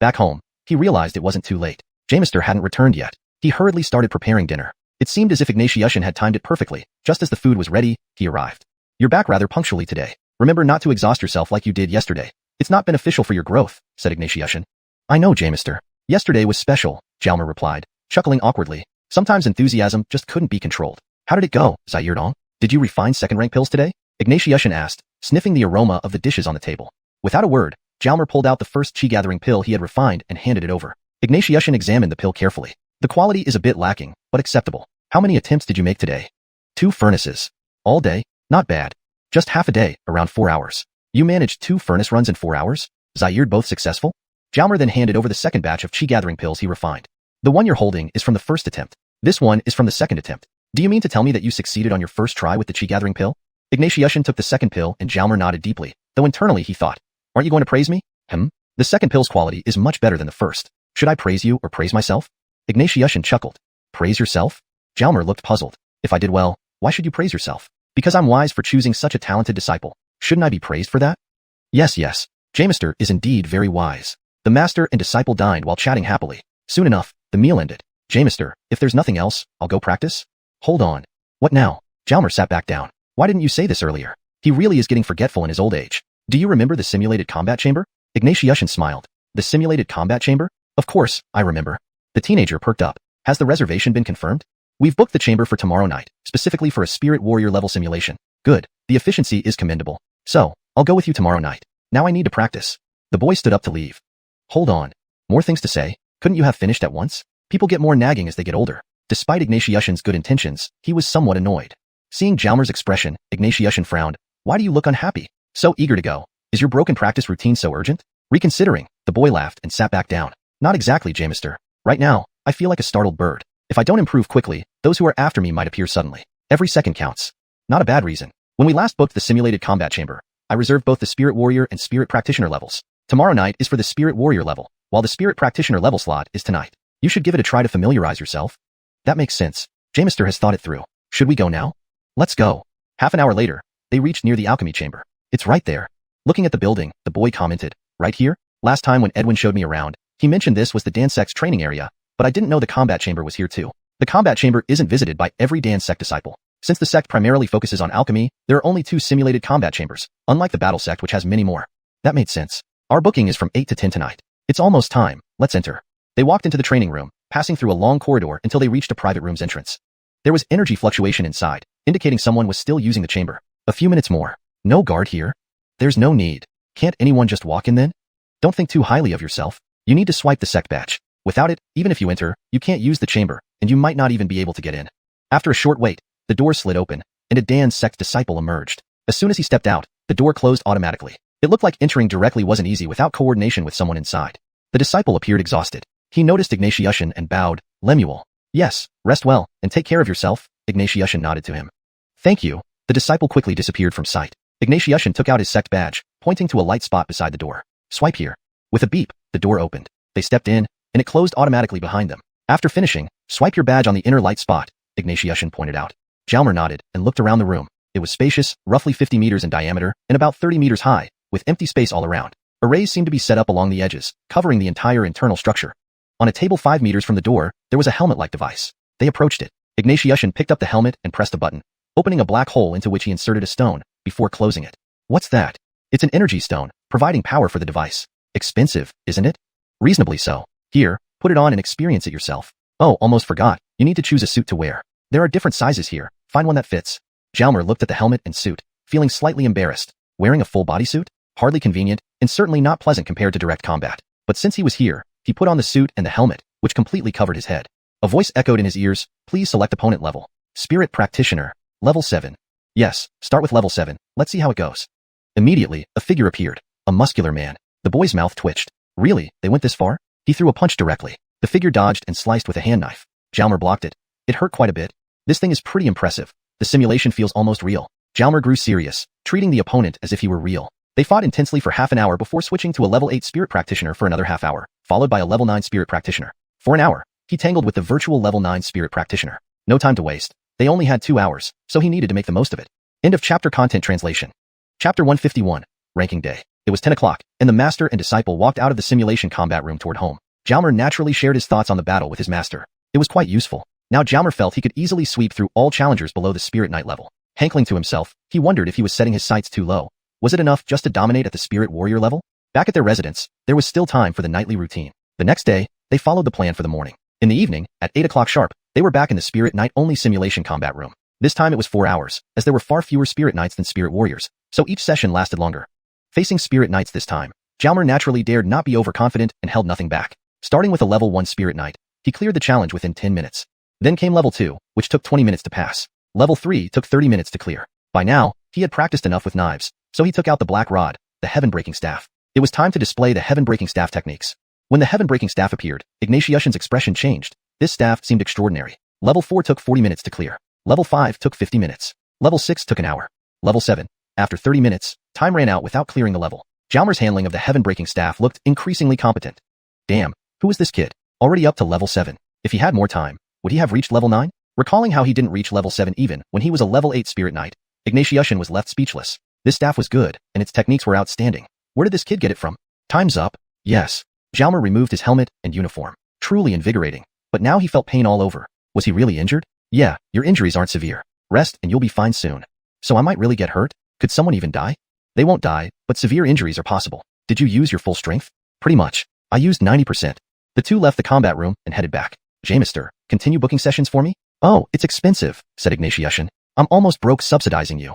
Back home, he realized it wasn't too late. Jamister hadn't returned yet. He hurriedly started preparing dinner. It seemed as if Ignatiushan had timed it perfectly. Just as the food was ready, he arrived. You're back rather punctually today. Remember not to exhaust yourself like you did yesterday. It's not beneficial for your growth, said Ignatiushan. I know, Jamister. Yesterday was special, Jalmer replied, chuckling awkwardly. Sometimes enthusiasm just couldn't be controlled. How did it go, Zayerdong? Did you refine second-rank pills today? Ignatiushan asked, sniffing the aroma of the dishes on the table. Without a word, Jalmer pulled out the first qi-gathering pill he had refined and handed it over. Ignatiushan examined the pill carefully. The quality is a bit lacking, but acceptable. How many attempts did you make today? 2 furnaces. All day? Not bad. Just half a day, around 4 hours. You managed 2 furnace runs in 4 hours? Zaired both successful? Jalmer then handed over the second batch of chi-gathering pills he refined. The one you're holding is from the first attempt. This one is from the second attempt. Do you mean to tell me that you succeeded on your first try with the chi-gathering pill? Ignatiushin took the second pill and Jalmer nodded deeply, though internally he thought, aren't you going to praise me? The second pill's quality is much better than the first. Should I praise you or praise myself? Ignatiushin chuckled. Praise yourself? Jalmer looked puzzled. If I did well, why should you praise yourself? Because I'm wise for choosing such a talented disciple. Shouldn't I be praised for that? Yes. Jamister is indeed very wise. The master and disciple dined while chatting happily. Soon enough, the meal ended. Jamister, if there's nothing else, I'll go practice? Hold on. What now? Jalmer sat back down. Why didn't you say this earlier? He really is getting forgetful in his old age. Do you remember the simulated combat chamber? Ignatiushin smiled. The simulated combat chamber? Of course, I remember. The teenager perked up. Has the reservation been confirmed? We've booked the chamber for tomorrow night, specifically for a spirit warrior level simulation. Good. The efficiency is commendable. So, I'll go with you tomorrow night. Now I need to practice. The boy stood up to leave. Hold on. More things to say? Couldn't you have finished at once? People get more nagging as they get older. Despite Ignatiushin's good intentions, he was somewhat annoyed. Seeing Jalmer's expression, Ignatiushin frowned. Why do you look unhappy? So eager to go. Is your broken practice routine so urgent? Reconsidering, the boy laughed and sat back down. Not exactly, Jamister. Right now, I feel like a startled bird. If I don't improve quickly, those who are after me might appear suddenly. Every second counts. Not a bad reason. When we last booked the simulated combat chamber, I reserved both the spirit warrior and spirit practitioner levels. Tomorrow night is for the spirit warrior level, while the spirit practitioner level slot is tonight. You should give it a try to familiarize yourself. That makes sense. Jamister has thought it through. Should we go now? Let's go. Half an hour later, they reached near the alchemy chamber. It's right there. Looking at the building, the boy commented, right here? Last time when Edwin showed me around, he mentioned this was the dance sect's training area, but I didn't know the combat chamber was here too. The combat chamber isn't visited by every dance sect disciple. Since the sect primarily focuses on alchemy, there are only 2 simulated combat chambers, unlike the battle sect which has many more. That made sense. Our booking is from 8 to 10 tonight. It's almost time. Let's enter. They walked into the training room, passing through a long corridor until they reached a private room's entrance. There was energy fluctuation inside, indicating someone was still using the chamber. A few minutes more. No guard here? There's no need. Can't anyone just walk in then? Don't think too highly of yourself. You need to swipe the sect badge. Without it, even if you enter, you can't use the chamber, and you might not even be able to get in. After a short wait, the door slid open, and a Dan sect disciple emerged. As soon as he stepped out, the door closed automatically. It looked like entering directly wasn't easy without coordination with someone inside. The disciple appeared exhausted. He noticed Ignatiushin and bowed. Lemuel. Yes, rest well, and take care of yourself. Ignatiushin nodded to him. Thank you. The disciple quickly disappeared from sight. Ignatiushin took out his sect badge, pointing to a light spot beside the door. Swipe here. With a beep, the door opened. They stepped in, and it closed automatically behind them. After finishing, swipe your badge on the inner light spot, Ignatiushin pointed out. Jalmer nodded and looked around the room. It was spacious, roughly 50 meters in diameter, and about 30 meters high, with empty space all around. Arrays seemed to be set up along the edges, covering the entire internal structure. On a table 5 meters from the door, there was a helmet-like device. They approached it. Ignatiushin picked up the helmet and pressed a button, opening a black hole into which he inserted a stone, before closing it. What's that? It's an energy stone, providing power for the device. Expensive, isn't it? Reasonably so. Here, put it on and experience it yourself. Oh, almost forgot. You need to choose a suit to wear. There are different sizes here. Find one that fits. Jalmer looked at the helmet and suit, feeling slightly embarrassed. Wearing a full bodysuit? Hardly convenient, and certainly not pleasant compared to direct combat. But since he was here, he put on the suit and the helmet, which completely covered his head. A voice echoed in his ears, please select opponent level. Spirit Practitioner. Level 7. Yes, start with level 7. Let's see how it goes. Immediately, a figure appeared. A muscular man. The boy's mouth twitched. Really? They went this far? He threw a punch directly. The figure dodged and sliced with a hand knife. Jalmer blocked it. It hurt quite a bit. This thing is pretty impressive. The simulation feels almost real. Jalmer grew serious, treating the opponent as if he were real. They fought intensely for half an hour before switching to a level 8 spirit practitioner for another half hour, followed by a level 9 spirit practitioner. For an hour, he tangled with the virtual level 9 spirit practitioner. No time to waste. They only had 2 hours, so he needed to make the most of it. End of chapter. Content translation. Chapter 151. Ranking Day. It was 10 o'clock, and the master and disciple walked out of the simulation combat room toward home. Jalmer naturally shared his thoughts on the battle with his master. It was quite useful. Now Jalmer felt he could easily sweep through all challengers below the Spirit Knight level. Hankling to himself, he wondered if he was setting his sights too low. Was it enough just to dominate at the Spirit Warrior level? Back at their residence, there was still time for the nightly routine. The next day, they followed the plan for the morning. In the evening, at 8 o'clock sharp, they were back in the Spirit Knight-only simulation combat room. This time it was 4 hours, as there were far fewer Spirit Knights than Spirit Warriors, so each session lasted longer. Facing Spirit Knights this time, Jalmer naturally dared not be overconfident and held nothing back. Starting with a level 1 Spirit Knight, he cleared the challenge within 10 minutes. Then came level 2, which took 20 minutes to pass. Level 3 took 30 minutes to clear. By now, he had practiced enough with knives, so he took out the black rod, the heaven-breaking staff. It was time to display the heaven-breaking staff techniques. When the heaven-breaking staff appeared, Ignatius's expression changed. This staff seemed extraordinary. Level 4 took 40 minutes to clear. Level 5 took 50 minutes. Level 6 took an hour. Level 7. After 30 minutes, time ran out without clearing the level. Jalmer's handling of the heaven-breaking staff looked increasingly competent. Damn, who was this kid? Already up to level 7. If he had more time, would he have reached level 9? Recalling how he didn't reach level 7 even when he was a level 8 spirit knight, Ignatius was left speechless. This staff was good, and its techniques were outstanding. Where did this kid get it from? Time's up. Yes. Jalmer removed his helmet and uniform. Truly invigorating. But now he felt pain all over. Was he really injured? Yeah, your injuries aren't severe. Rest and you'll be fine soon. So I might really get hurt? Could someone even die? They won't die, but severe injuries are possible. Did you use your full strength? Pretty much. I used 90%. The two left the combat room and headed back. Jamister, continue booking sessions for me? Oh, it's expensive, said Ignatius. I'm almost broke subsidizing you.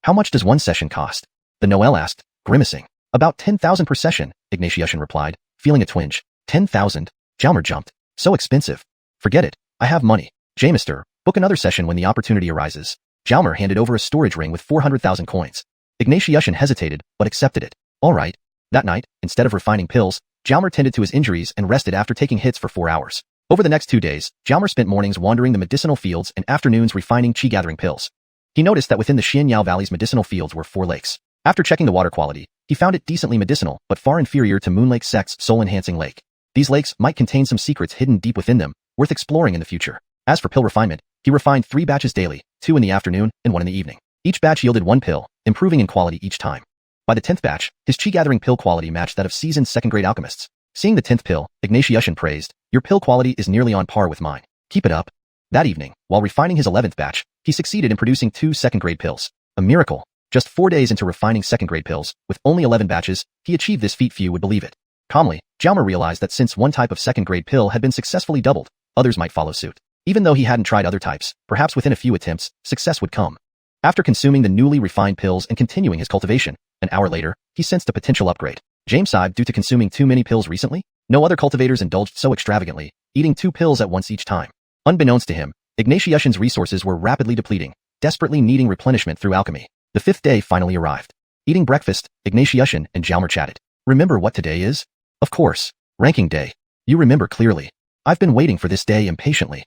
How much does one session cost? The Noel asked, grimacing. About 10,000 per session, Ignatius replied, feeling a twinge. 10,000? Jalmer jumped. So expensive. Forget it. I have money. Jamister, book another session when the opportunity arises. Jalmer handed over a storage ring with 400,000 coins. Ignatius hesitated, but accepted it. All right. That night, instead of refining pills, Jalmer tended to his injuries and rested after taking hits for 4 hours. Over the next 2 days, Jalmer spent mornings wandering the medicinal fields and afternoons refining chi-gathering pills. He noticed that within the Xianyao Valley's medicinal fields were 4 lakes. After checking the water quality, he found it decently medicinal, but far inferior to Moon Lake Sect's soul-enhancing lake. These lakes might contain some secrets hidden deep within them, worth exploring in the future. As for pill refinement, he refined 3 batches daily, 2 in the afternoon and 1 in the evening. Each batch yielded 1 pill, improving in quality each time. By the 10th batch, his chi-gathering pill quality matched that of seasoned second-grade alchemists. Seeing the 10th pill, Ignatius praised, your pill quality is nearly on par with mine. Keep it up. That evening, while refining his 11th batch, he succeeded in producing 2 second-grade pills. A miracle. Just 4 days into refining second-grade pills, with only 11 batches, he achieved this feat. Few would believe it. Calmly, Jalmer realized that since one type of second-grade pill had been successfully doubled, others might follow suit. Even though he hadn't tried other types, perhaps within a few attempts, success would come. After consuming the newly refined pills and continuing his cultivation, an hour later, he sensed a potential upgrade. James sighed due to consuming too many pills recently. No other cultivators indulged so extravagantly, eating 2 pills at once each time. Unbeknownst to him, Ignatius's resources were rapidly depleting, desperately needing replenishment through alchemy. The 5th day finally arrived. Eating breakfast, Ignatius and Jalmer chatted. Remember what today is? Of course, ranking day. You remember clearly. I've been waiting for this day impatiently.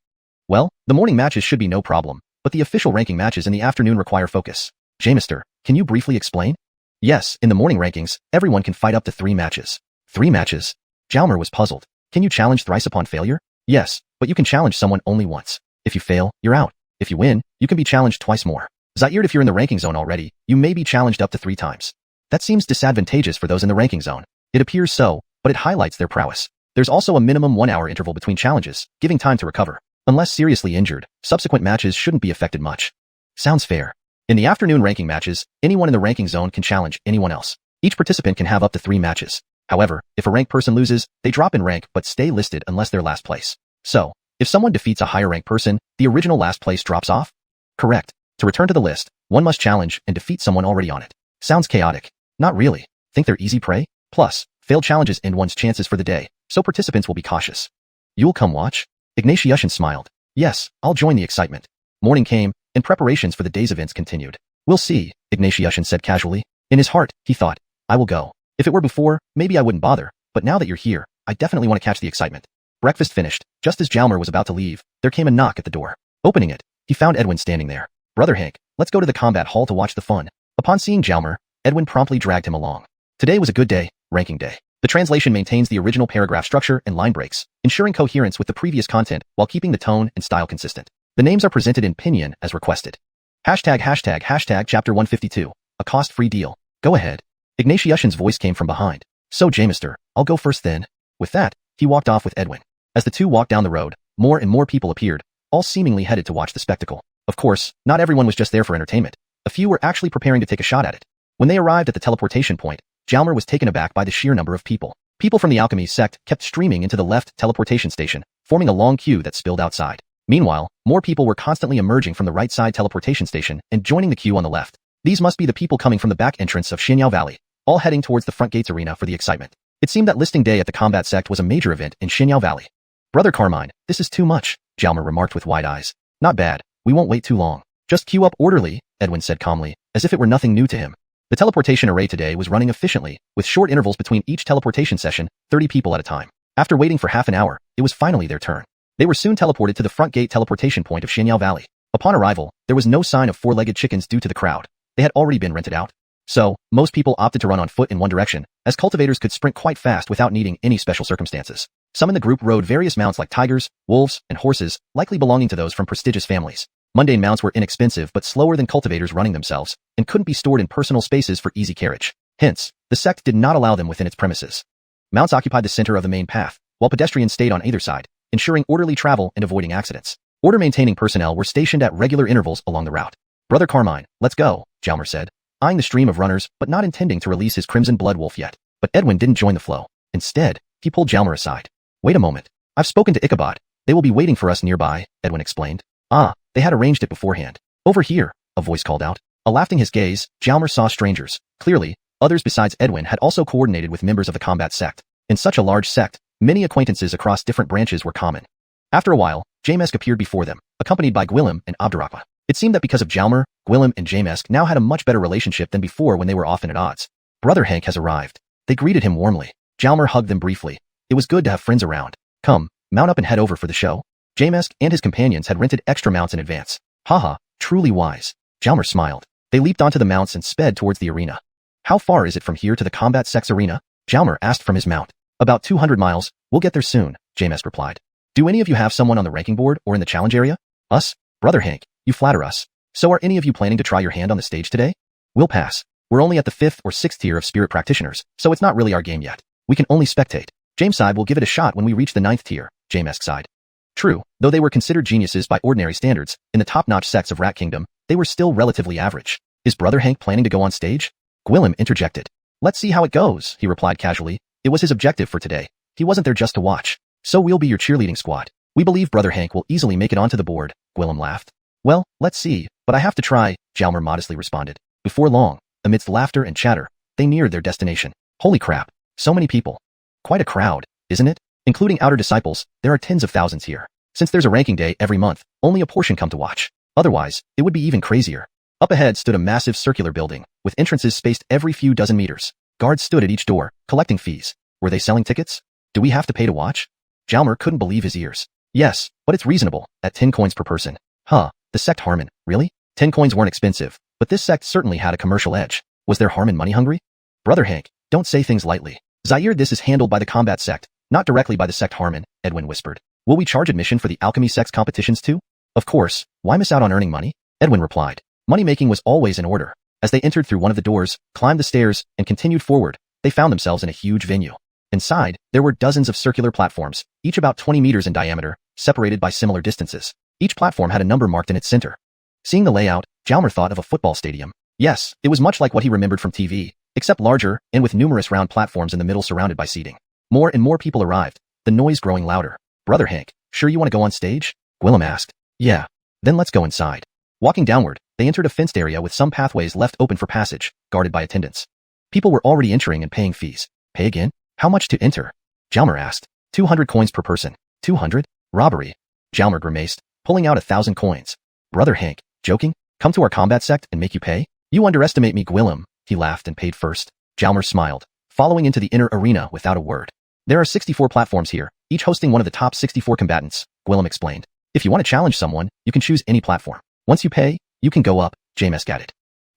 Well, the morning matches should be no problem, but the official ranking matches in the afternoon require focus. Jamister, can you briefly explain? Yes, in the morning rankings, everyone can fight up to 3 matches. 3 matches? Jalmer was puzzled. Can you challenge thrice upon failure? Yes, but you can challenge someone only once. If you fail, you're out. If you win, you can be challenged twice more. Zaire, if you're in the ranking zone already, you may be challenged up to 3 times. That seems disadvantageous for those in the ranking zone. It appears so, but it highlights their prowess. There's also a minimum 1-hour interval between challenges, giving time to recover. Unless seriously injured, subsequent matches shouldn't be affected much. Sounds fair. In the afternoon ranking matches, anyone in the ranking zone can challenge anyone else. Each participant can have up to 3 matches. However, if a ranked person loses, they drop in rank but stay listed unless they're last place. So, if someone defeats a higher ranked person, the original last place drops off? Correct. To return to the list, one must challenge and defeat someone already on it. Sounds chaotic. Not really. Think they're easy prey? Plus, failed challenges end one's chances for the day, so participants will be cautious. You'll come watch? Ignatius smiled. Yes, I'll join the excitement. Morning came, and preparations for the day's events continued. We'll see, Ignatius said casually. In his heart, he thought, I will go. If it were before, maybe I wouldn't bother, but now that you're here, I definitely want to catch the excitement. Breakfast finished. Just as Jalmer was about to leave, there came a knock at the door. Opening it, he found Edwin standing there. Brother Hank, let's go to the combat hall to watch the fun. Upon seeing Jalmer, Edwin promptly dragged him along. Today was a good day, ranking day. The translation maintains the original paragraph structure and line breaks, ensuring coherence with the previous content while keeping the tone and style consistent. The names are presented in pinyin as requested. Hashtag chapter 152, a cost-free deal. Go ahead. Ignatius's voice came from behind. So Jamister, I'll go first then. With that, he walked off with Edwin. As the two walked down the road, more and more people appeared, all seemingly headed to watch the spectacle. Of course, not everyone was just there for entertainment. A few were actually preparing to take a shot at it. When they arrived at the teleportation point, Jalmer was taken aback by the sheer number of people. People from the alchemy sect kept streaming into the left teleportation station, forming a long queue that spilled outside. Meanwhile, more people were constantly emerging from the right side teleportation station and joining the queue on the left. These must be the people coming from the back entrance of Xianyao Valley, all heading towards the front gates arena for the excitement. It seemed that listing day at the combat sect was a major event in Xianyao Valley. Brother Carmine, this is too much. Jalmer remarked with wide eyes. Not bad. We won't wait too long. Just queue up orderly, Edwin said calmly, as if it were nothing new to him. The teleportation array today was running efficiently, with short intervals between each teleportation session, 30 people at a time. After waiting for half an hour, it was finally their turn. They were soon teleported to the front gate teleportation point of Xianyao Valley. Upon arrival, there was no sign of four-legged chickens due to the crowd. They had already been rented out. So, most people opted to run on foot in one direction, as cultivators could sprint quite fast without needing any special circumstances. Some in the group rode various mounts like tigers, wolves, and horses, likely belonging to those from prestigious families. Mundane mounts were inexpensive but slower than cultivators running themselves, and couldn't be stored in personal spaces for easy carriage. Hence, the sect did not allow them within its premises. Mounts occupied the center of the main path, while pedestrians stayed on either side, ensuring orderly travel and avoiding accidents. Order-maintaining personnel were stationed at regular intervals along the route. Brother Carmine, let's go, Jalmer said, eyeing the stream of runners but not intending to release his crimson blood wolf yet. But Edwin didn't join the flow. Instead, he pulled Jalmer aside. Wait a moment. I've spoken to Ichabod. They will be waiting for us nearby, Edwin explained. Ah, they had arranged it beforehand. Over here, a voice called out. Lifting his gaze, Jalmer saw strangers. Clearly, others besides Edwin had also coordinated with members of the combat sect. In such a large sect, many acquaintances across different branches were common. After a while, Jamesk appeared before them, accompanied by Gwillem and Abderrahman. It seemed that because of Jalmer, Gwillem and Jamesk now had a much better relationship than before when they were often at odds. Brother Hank has arrived. They greeted him warmly. Jalmer hugged them briefly. It was good to have friends around. Come, mount up and head over for the show. Jamesk and his companions had rented extra mounts in advance. Haha, truly wise. Jalmer smiled. They leaped onto the mounts and sped towards the arena. How far is it from here to the combat sect's arena? Jalmer asked from his mount. About 200 miles. We'll get there soon, Jamesk replied. Do any of you have someone on the ranking board or in the challenge area? Us? Brother Hank, you flatter us. So are any of you planning to try your hand on the stage today? We'll pass. We're only at the 5th or 6th tier of spirit practitioners, so it's not really our game yet. We can only spectate. Jameside will give it a shot when we reach the 9th tier, Jamesk sighed. True, though they were considered geniuses by ordinary standards, in the top-notch sects of Rat Kingdom, they were still relatively average. Is Brother Hank planning to go on stage? Gwillem interjected. Let's see how it goes, he replied casually. It was his objective for today. He wasn't there just to watch. So we'll be your cheerleading squad. We believe Brother Hank will easily make it onto the board, Gwillem laughed. Well, let's see, but I have to try, Jalmer modestly responded. Before long, amidst laughter and chatter, they neared their destination. Holy crap, so many people. Quite a crowd, isn't it? Including outer disciples, there are tens of thousands here. Since there's a ranking day every month, only a portion come to watch. Otherwise, it would be even crazier. Up ahead stood a massive circular building, with entrances spaced every few dozen meters. Guards stood at each door, collecting fees. Were they selling tickets? Do we have to pay to watch? Jalmer couldn't believe his ears. Yes, but it's reasonable, at 10 coins per person. Huh, the sect Harmon, really? 10 coins weren't expensive, but this sect certainly had a commercial edge. Was their Harmon money hungry? Brother Hank, don't say things lightly. Zaire, this is handled by the combat sect, not directly by the sect Harmon, Edwin whispered. Will we charge admission for the alchemy sect's competitions too? Of course, why miss out on earning money? Edwin replied. Money-making was always in order. As they entered through one of the doors, climbed the stairs, and continued forward, they found themselves in a huge venue. Inside, there were dozens of circular platforms, each about 20 meters in diameter, separated by similar distances. Each platform had a number marked in its center. Seeing the layout, Jalmer thought of a football stadium. Yes, it was much like what he remembered from TV, except larger and with numerous round platforms in the middle surrounded by seating. More and more people arrived, the noise growing louder. Brother Hank, sure you want to go on stage? Gwillem asked. Yeah. Then let's go inside. Walking downward, they entered a fenced area with some pathways left open for passage, guarded by attendants. People were already entering and paying fees. Pay again? How much to enter? Jalmer asked. 200 coins per person. 200? Robbery. Jalmer grimaced, pulling out 1,000 coins. Brother Hank, joking? Come to our combat sect and make you pay? You underestimate me, Gwillem. He laughed and paid first. Jalmer smiled, following into the inner arena without a word. There are 64 platforms here, each hosting one of the top 64 combatants, Gwillem explained. If you want to challenge someone, you can choose any platform. Once you pay, you can go up, Jamesk added.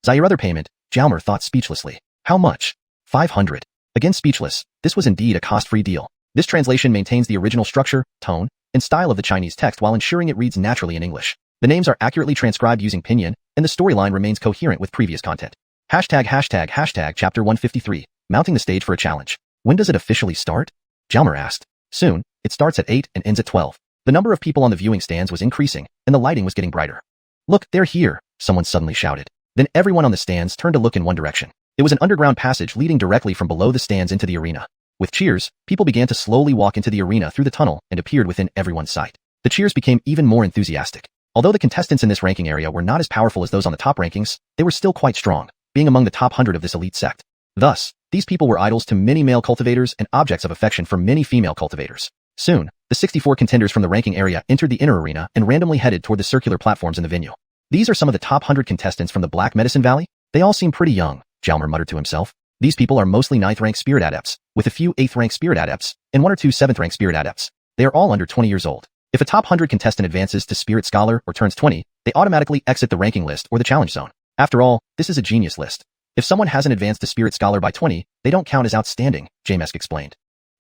Zaire other payment, Jalmer thought speechlessly. How much? 500. Again speechless, this was indeed a cost-free deal. This translation maintains the original structure, tone, and style of the Chinese text while ensuring it reads naturally in English. The names are accurately transcribed using pinyin, and the storyline remains coherent with previous content. ####Chapter 153, mounting the stage for a challenge. When does it officially start? Jalmer asked. Soon, it starts at 8 and ends at 12. The number of people on the viewing stands was increasing, and the lighting was getting brighter. Look, they're here, someone suddenly shouted. Then everyone on the stands turned to look in one direction. It was an underground passage leading directly from below the stands into the arena. With cheers, people began to slowly walk into the arena through the tunnel and appeared within everyone's sight. The cheers became even more enthusiastic. Although the contestants in this ranking area were not as powerful as those on the top rankings, they were still quite strong, being among the top 100 of this elite sect. Thus, these people were idols to many male cultivators and objects of affection for many female cultivators. Soon, The 64 contenders from the ranking area entered the inner arena and randomly headed toward the circular platforms in the venue. These are some of the top 100 contestants from the Black Medicine Valley. They all seem pretty young, Jalmer muttered to himself. These people are mostly 9th rank spirit adepts, with a few 8th rank spirit adepts, and 1 or 2 7th rank spirit adepts. They are all under 20 years old. If a top 100 contestant advances to Spirit Scholar or turns 20, they automatically exit the ranking list or the challenge zone. After all, this is a genius list. If someone hasn't advanced to Spirit Scholar by 20, they don't count as outstanding, Jamesk explained.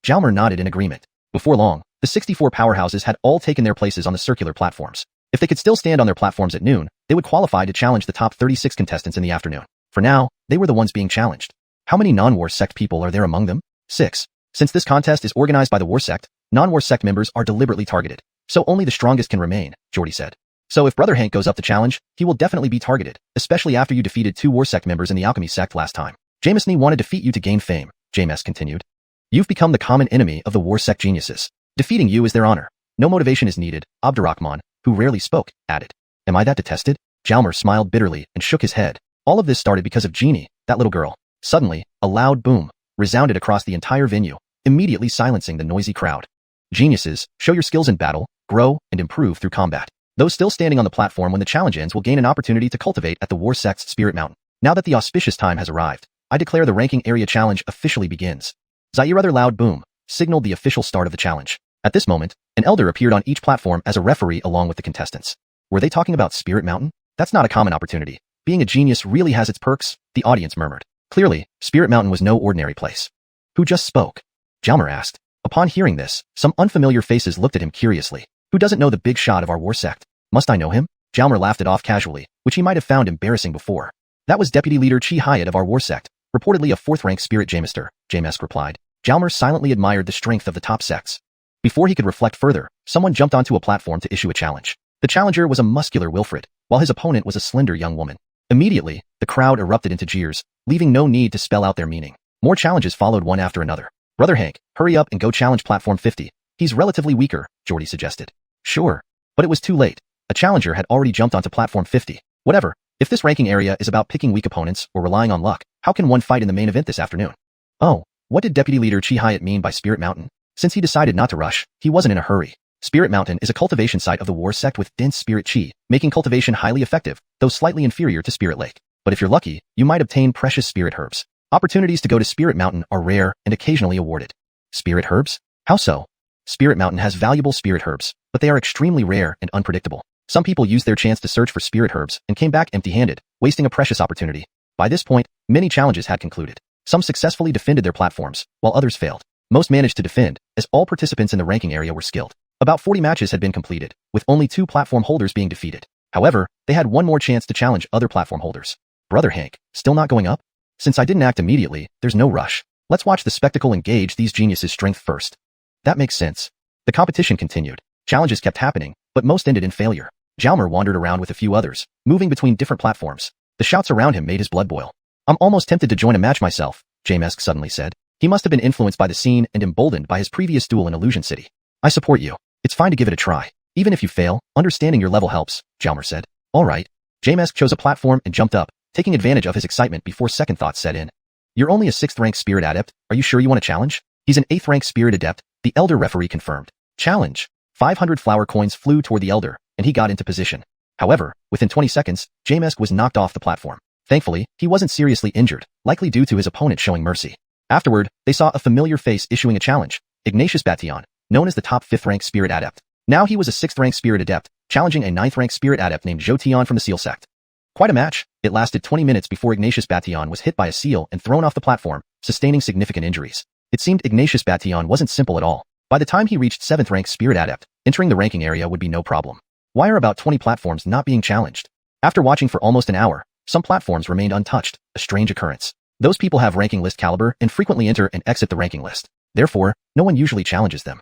Jalmer nodded in agreement. Before long, the 64 powerhouses had all taken their places on the circular platforms. If they could still stand on their platforms at noon, they would qualify to challenge the top 36 contestants in the afternoon. For now, they were the ones being challenged. How many non-War Sect people are there among them? 6. Since this contest is organized by the War Sect, non-War Sect members are deliberately targeted. So only the strongest can remain, Jordy said. So if Brother Hank goes up to challenge, he will definitely be targeted, especially after you defeated 2 War Sect members in the Alchemy Sect last time. Jameson wanted to defeat you to gain fame, Jamesk continued. You've become the common enemy of the War Sect geniuses. Defeating you is their honor. No motivation is needed, Abdurrahman, who rarely spoke, added. Am I that detested? Jalmer smiled bitterly and shook his head. All of this started because of Jeannie, that little girl. Suddenly, a loud boom resounded across the entire venue, immediately silencing the noisy crowd. Geniuses, show your skills in battle, grow, and improve through combat. Those still standing on the platform when the challenge ends will gain an opportunity to cultivate at the War Sect's Spirit Mountain. Now that the auspicious time has arrived, I declare the ranking area challenge officially begins. Zaire loud boom signaled the official start of the challenge. At this moment, an elder appeared on each platform as a referee along with the contestants. Were they talking about Spirit Mountain? That's not a common opportunity. Being a genius really has its perks, the audience murmured. Clearly, Spirit Mountain was no ordinary place. Who just spoke? Jalmer asked. Upon hearing this, some unfamiliar faces looked at him curiously. Who doesn't know the big shot of our War Sect? Must I know him? Jalmer laughed it off casually, which he might have found embarrassing before. That was Deputy Leader Chi Hyatt of our War Sect, reportedly a 4th rank spirit Jamester, Jamesk replied. Jalmer silently admired the strength of the top sects. Before he could reflect further, someone jumped onto a platform to issue a challenge. The challenger was a muscular Wilfred, while his opponent was a slender young woman. Immediately, the crowd erupted into jeers, leaving no need to spell out their meaning. More challenges followed one after another. Brother Hank, hurry up and go challenge platform 50. He's relatively weaker, Jordy suggested. Sure. But it was too late. A challenger had already jumped onto platform 50. Whatever. If this ranking area is about picking weak opponents or relying on luck, how can one fight in the main event this afternoon? Oh, what did Deputy Leader Chi Hyatt mean by Spirit Mountain? Since he decided not to rush, he wasn't in a hurry. Spirit Mountain is a cultivation site of the War Sect with dense spirit chi, making cultivation highly effective, though slightly inferior to Spirit Lake. But if you're lucky, you might obtain precious spirit herbs. Opportunities to go to Spirit Mountain are rare and occasionally awarded. Spirit herbs? How so? Spirit Mountain has valuable spirit herbs, but they are extremely rare and unpredictable. Some people used their chance to search for spirit herbs and came back empty-handed, wasting a precious opportunity. By this point, many challenges had concluded. Some successfully defended their platforms, while others failed. Most managed to defend, as all participants in the ranking area were skilled. About 40 matches had been completed, with only 2 platform holders being defeated. However, they had one more chance to challenge other platform holders. Brother Hank, still not going up? Since I didn't act immediately, there's no rush. Let's watch the spectacle and gauge these geniuses' strength first. That makes sense. The competition continued. Challenges kept happening, but most ended in failure. Jalmer wandered around with a few others, moving between different platforms. The shouts around him made his blood boil. I'm almost tempted to join a match myself, Jamesk suddenly said. He must have been influenced by the scene and emboldened by his previous duel in Illusion City. I support you. It's fine to give it a try. Even if you fail, understanding your level helps, Jalmer said. All right. Jamesk chose a platform and jumped up, taking advantage of his excitement before second thoughts set in. You're only a 6th rank spirit adept. Are you sure you want to challenge? He's an 8th rank spirit adept, the elder referee confirmed. Challenge. 500 flower coins flew toward the elder, and he got into position. However, within 20 seconds, Jamesk was knocked off the platform. Thankfully, he wasn't seriously injured, likely due to his opponent showing mercy. Afterward, they saw a familiar face issuing a challenge, Ignatius Bation, known as the top 5th rank spirit adept. Now he was a 6th rank spirit adept, challenging a 9th rank spirit adept named Jotion from the Seal Sect. Quite a match. It lasted 20 minutes before Ignatius Bation was hit by a seal and thrown off the platform, sustaining significant injuries. It seemed Ignatius Bation wasn't simple at all. By the time he reached 7th rank spirit adept, entering the ranking area would be no problem. Why are about 20 platforms not being challenged? After watching for almost an hour, some platforms remained untouched, a strange occurrence. Those people have ranking list caliber and frequently enter and exit the ranking list. Therefore, no one usually challenges them.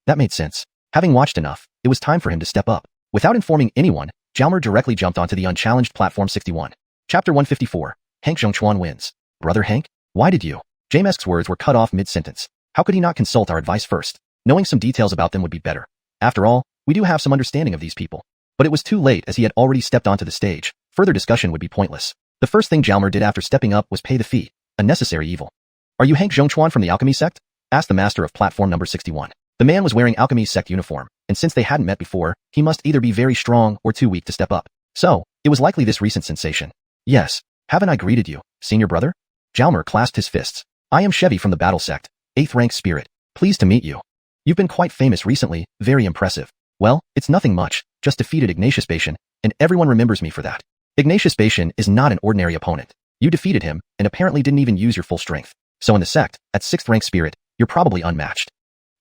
That made sense. Having watched enough, it was time for him to step up. Without informing anyone, Jalmer directly jumped onto the unchallenged platform 61. Chapter 154. Hank Zhongchuan wins. Brother Hank? Why did you? Jamesk's words were cut off mid-sentence. How could he not consult our advice first? Knowing some details about them would be better. After all, we do have some understanding of these people. But it was too late as he had already stepped onto the stage. Further discussion would be pointless. The first thing Jalmer did after stepping up was pay the fee, a necessary evil. Are you Hank Zhongchuan from the Alchemy Sect? Asked the master of platform number 61. The man was wearing alchemy sect uniform, and since they hadn't met before, he must either be very strong or too weak to step up. So, it was likely this recent sensation. Yes, haven't I greeted you, senior brother? Jalmer clasped his fists. I am Chevy from the battle sect, 8th rank spirit. Pleased to meet you. You've been quite famous recently, very impressive. Well, it's nothing much, just defeated Ignatius Bation, and everyone remembers me for that. Ignatius Bation is not an ordinary opponent. You defeated him, and apparently didn't even use your full strength. So in the sect, at 6th rank spirit, you're probably unmatched.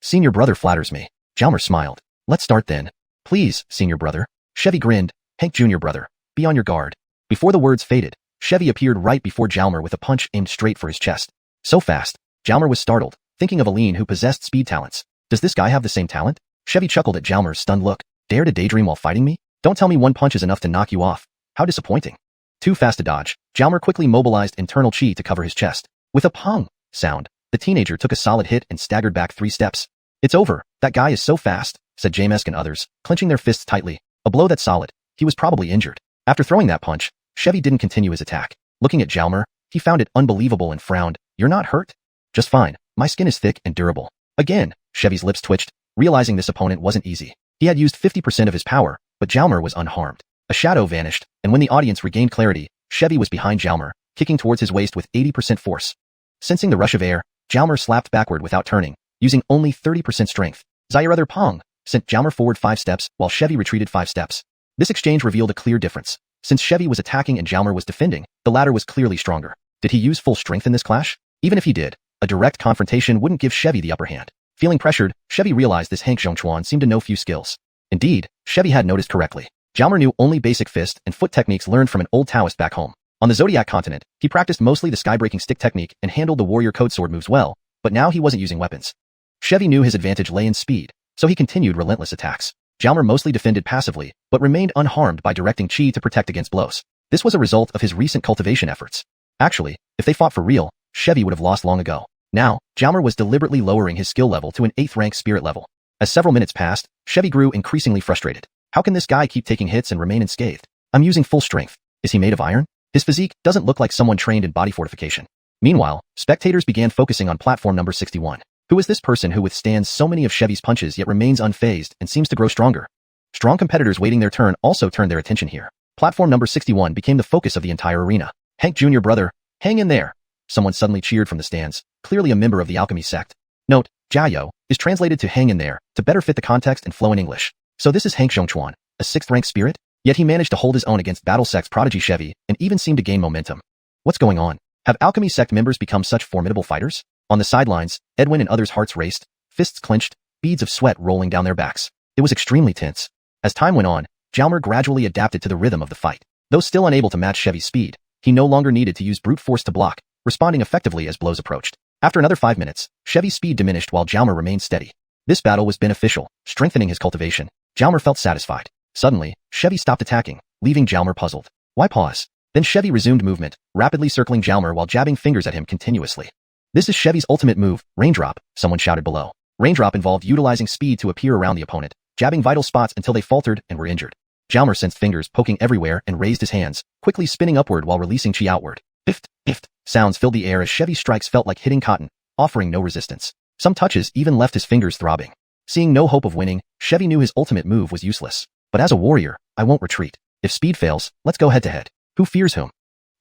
Senior brother flatters me. Jalmer smiled. Let's start then. Please, senior brother. Chevy grinned. Hank junior brother, be on your guard. Before the words faded, Chevy appeared right before Jalmer with a punch aimed straight for his chest. So fast, Jalmer was startled, thinking of Aline who possessed speed talents. Does this guy have the same talent? Chevy chuckled at Jalmer's stunned look. Dare to daydream while fighting me? Don't tell me one punch is enough to knock you off. How disappointing. Too fast to dodge, Jalmer quickly mobilized internal chi to cover his chest. With a pong sound, the teenager took a solid hit and staggered back 3 steps. It's over, that guy is so fast, said Jamesk and others, clenching their fists tightly. A blow that's solid. He was probably injured. After throwing that punch, Chevy didn't continue his attack. Looking at Jalmer, he found it unbelievable and frowned. You're not hurt? Just fine. My skin is thick and durable. Again, Chevy's lips twitched, realizing this opponent wasn't easy. He had used 50% of his power, but Jalmer was unharmed. A shadow vanished, and when the audience regained clarity, Chevy was behind Jalmer, kicking towards his waist with 80% force. Sensing the rush of air, Jalmer slapped backward without turning, using only 30% strength. Zayarother Pong sent Jalmer forward 5 steps while Chevy retreated 5 steps. This exchange revealed a clear difference. Since Chevy was attacking and Jalmer was defending, the latter was clearly stronger. Did he use full strength in this clash? Even if he did, a direct confrontation wouldn't give Chevy the upper hand. Feeling pressured, Chevy realized this Hank Zhongchuan seemed to know few skills. Indeed, Chevy had noticed correctly. Jalmer knew only basic fist and foot techniques learned from an old Taoist back home. On the Zodiac continent, he practiced mostly the sky-breaking stick technique and handled the warrior code sword moves well, but now he wasn't using weapons. Chevy knew his advantage lay in speed, so he continued relentless attacks. Jalmer mostly defended passively, but remained unharmed by directing chi to protect against blows. This was a result of his recent cultivation efforts. Actually, if they fought for real, Chevy would have lost long ago. Now, Jalmer was deliberately lowering his skill level to an 8th rank spirit level. As several minutes passed, Chevy grew increasingly frustrated. How can this guy keep taking hits and remain unscathed? I'm using full strength. Is he made of iron? His physique doesn't look like someone trained in body fortification. Meanwhile, spectators began focusing on platform number 61. Who is this person who withstands so many of Chevy's punches yet remains unfazed and seems to grow stronger? Strong competitors waiting their turn also turned their attention here. Platform number 61 became the focus of the entire arena. Hank Jr. brother, hang in there. Someone suddenly cheered from the stands, clearly a member of the alchemy sect. Note, Jiao is translated to hang in there to better fit the context and flow in English. So this is Hank Zhongchuan, a 6th rank spirit? Yet he managed to hold his own against battle sect's prodigy Chevy and even seemed to gain momentum. What's going on? Have alchemy sect members become such formidable fighters? On the sidelines, Edwin and others' hearts raced, fists clenched, beads of sweat rolling down their backs. It was extremely tense. As time went on, Jalmer gradually adapted to the rhythm of the fight. Though still unable to match Chevy's speed, he no longer needed to use brute force to block, responding effectively as blows approached. After another 5 minutes, Chevy's speed diminished while Jalmer remained steady. This battle was beneficial, strengthening his cultivation. Jalmer felt satisfied. Suddenly, Chevy stopped attacking, leaving Jalmer puzzled. Why pause? Then Chevy resumed movement, rapidly circling Jalmer while jabbing fingers at him continuously. This is Chevy's ultimate move, Raindrop, someone shouted below. Raindrop involved utilizing speed to appear around the opponent, jabbing vital spots until they faltered and were injured. Jalmer sensed fingers poking everywhere and raised his hands, quickly spinning upward while releasing chi outward. Pift, pift, sounds filled the air as Chevy's strikes felt like hitting cotton, offering no resistance. Some touches even left his fingers throbbing. Seeing no hope of winning, Chevy knew his ultimate move was useless. But as a warrior, I won't retreat. If speed fails, let's go head to head. Who fears whom?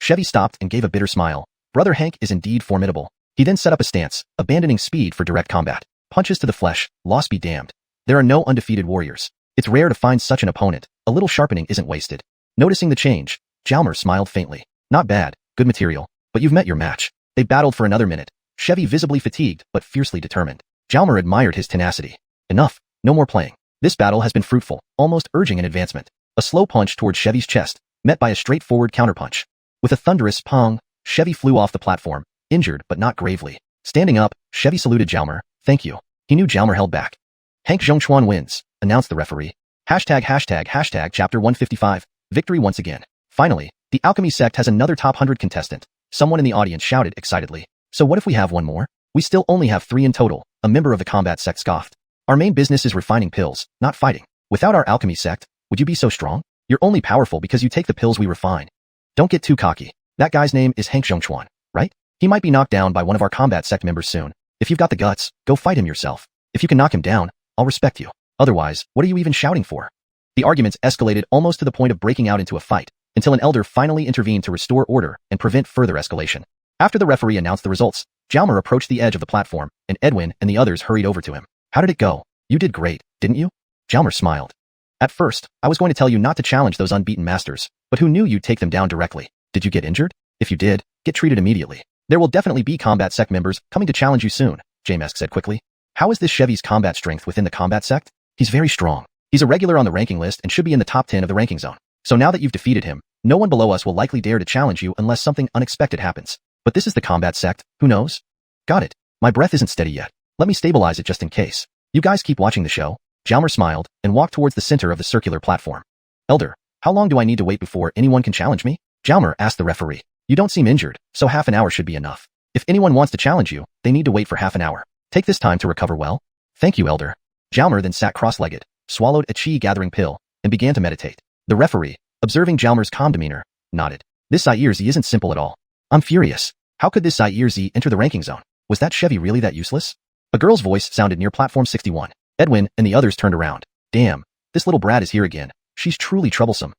Chevy stopped and gave a bitter smile. Brother Hank is indeed formidable. He then set up a stance, abandoning speed for direct combat. Punches to the flesh, loss be damned. There are no undefeated warriors. It's rare to find such an opponent. A little sharpening isn't wasted. Noticing the change, Jalmer smiled faintly. Not bad, good material, but you've met your match. They battled for another minute, Chevy visibly fatigued but fiercely determined. Jalmer admired his tenacity. Enough, no more playing. This battle has been fruitful, almost urging an advancement. A slow punch towards Chevy's chest, met by a straightforward counterpunch. With a thunderous pong, Chevy flew off the platform, injured but not gravely. Standing up, Chevy saluted Jalmer. Thank you. He knew Jalmer held back. Hank Zhongchuan wins, announced the referee. Hashtag chapter 155, victory once again. Finally, the alchemy sect has another top 100 contestant. Someone in the audience shouted excitedly. So what if we have one more? We still only have 3 in total, a member of the combat sect scoffed. Our main business is refining pills, not fighting. Without our alchemy sect, would you be so strong? You're only powerful because you take the pills we refine. Don't get too cocky. That guy's name is Hank Zhongchuan, right? He might be knocked down by one of our combat sect members soon. If you've got the guts, go fight him yourself. If you can knock him down, I'll respect you. Otherwise, what are you even shouting for? The arguments escalated almost to the point of breaking out into a fight, until an elder finally intervened to restore order and prevent further escalation. After the referee announced the results, Jalmer approached the edge of the platform, and Edwin and the others hurried over to him. How did it go? You did great, didn't you? Jalmer smiled. At first, I was going to tell you not to challenge those unbeaten masters, but who knew you'd take them down directly? Did you get injured? If you did, get treated immediately. There will definitely be combat sect members coming to challenge you soon, Jamesk said quickly. How is this Chevy's combat strength within the combat sect? He's very strong. He's a regular on the ranking list and should be in the top 10 of the ranking zone. So now that you've defeated him, no one below us will likely dare to challenge you unless something unexpected happens. But this is the combat sect, who knows? Got it. My breath isn't steady yet. Let me stabilize it just in case. You guys keep watching the show. Jalmer smiled and walked towards the center of the circular platform. Elder, how long do I need to wait before anyone can challenge me? Jalmer asked the referee. You don't seem injured, so half an hour should be enough. If anyone wants to challenge you, they need to wait for half an hour. Take this time to recover well. Thank you, Elder. Jalmer then sat cross-legged, swallowed a chi-gathering pill, and began to meditate. The referee, observing Jalmer's calm demeanor, nodded. This Zaire-Z isn't simple at all. I'm furious. How could this Zaire-Z enter the ranking zone? Was that Chevy really that useless? A girl's voice sounded near platform 61. Edwin and the others turned around. Damn, this little brat is here again. She's truly troublesome.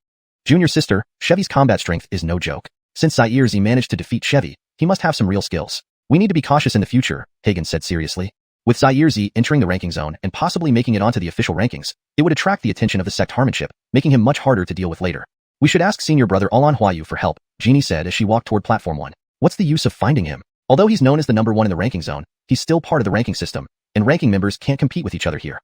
Junior sister, Chevy's combat strength is no joke. Since Zaire-Z managed to defeat Chevy, he must have some real skills. We need to be cautious in the future, Hagen said seriously. With Zaire-Z entering the ranking zone and possibly making it onto the official rankings, it would attract the attention of the sect Harmonship, making him much harder to deal with later. We should ask senior brother Alan Huayu for help, Jeannie said as she walked toward platform 1. What's the use of finding him? Although he's known as the number 1 in the ranking zone, he's still part of the ranking system, and ranking members can't compete with each other here.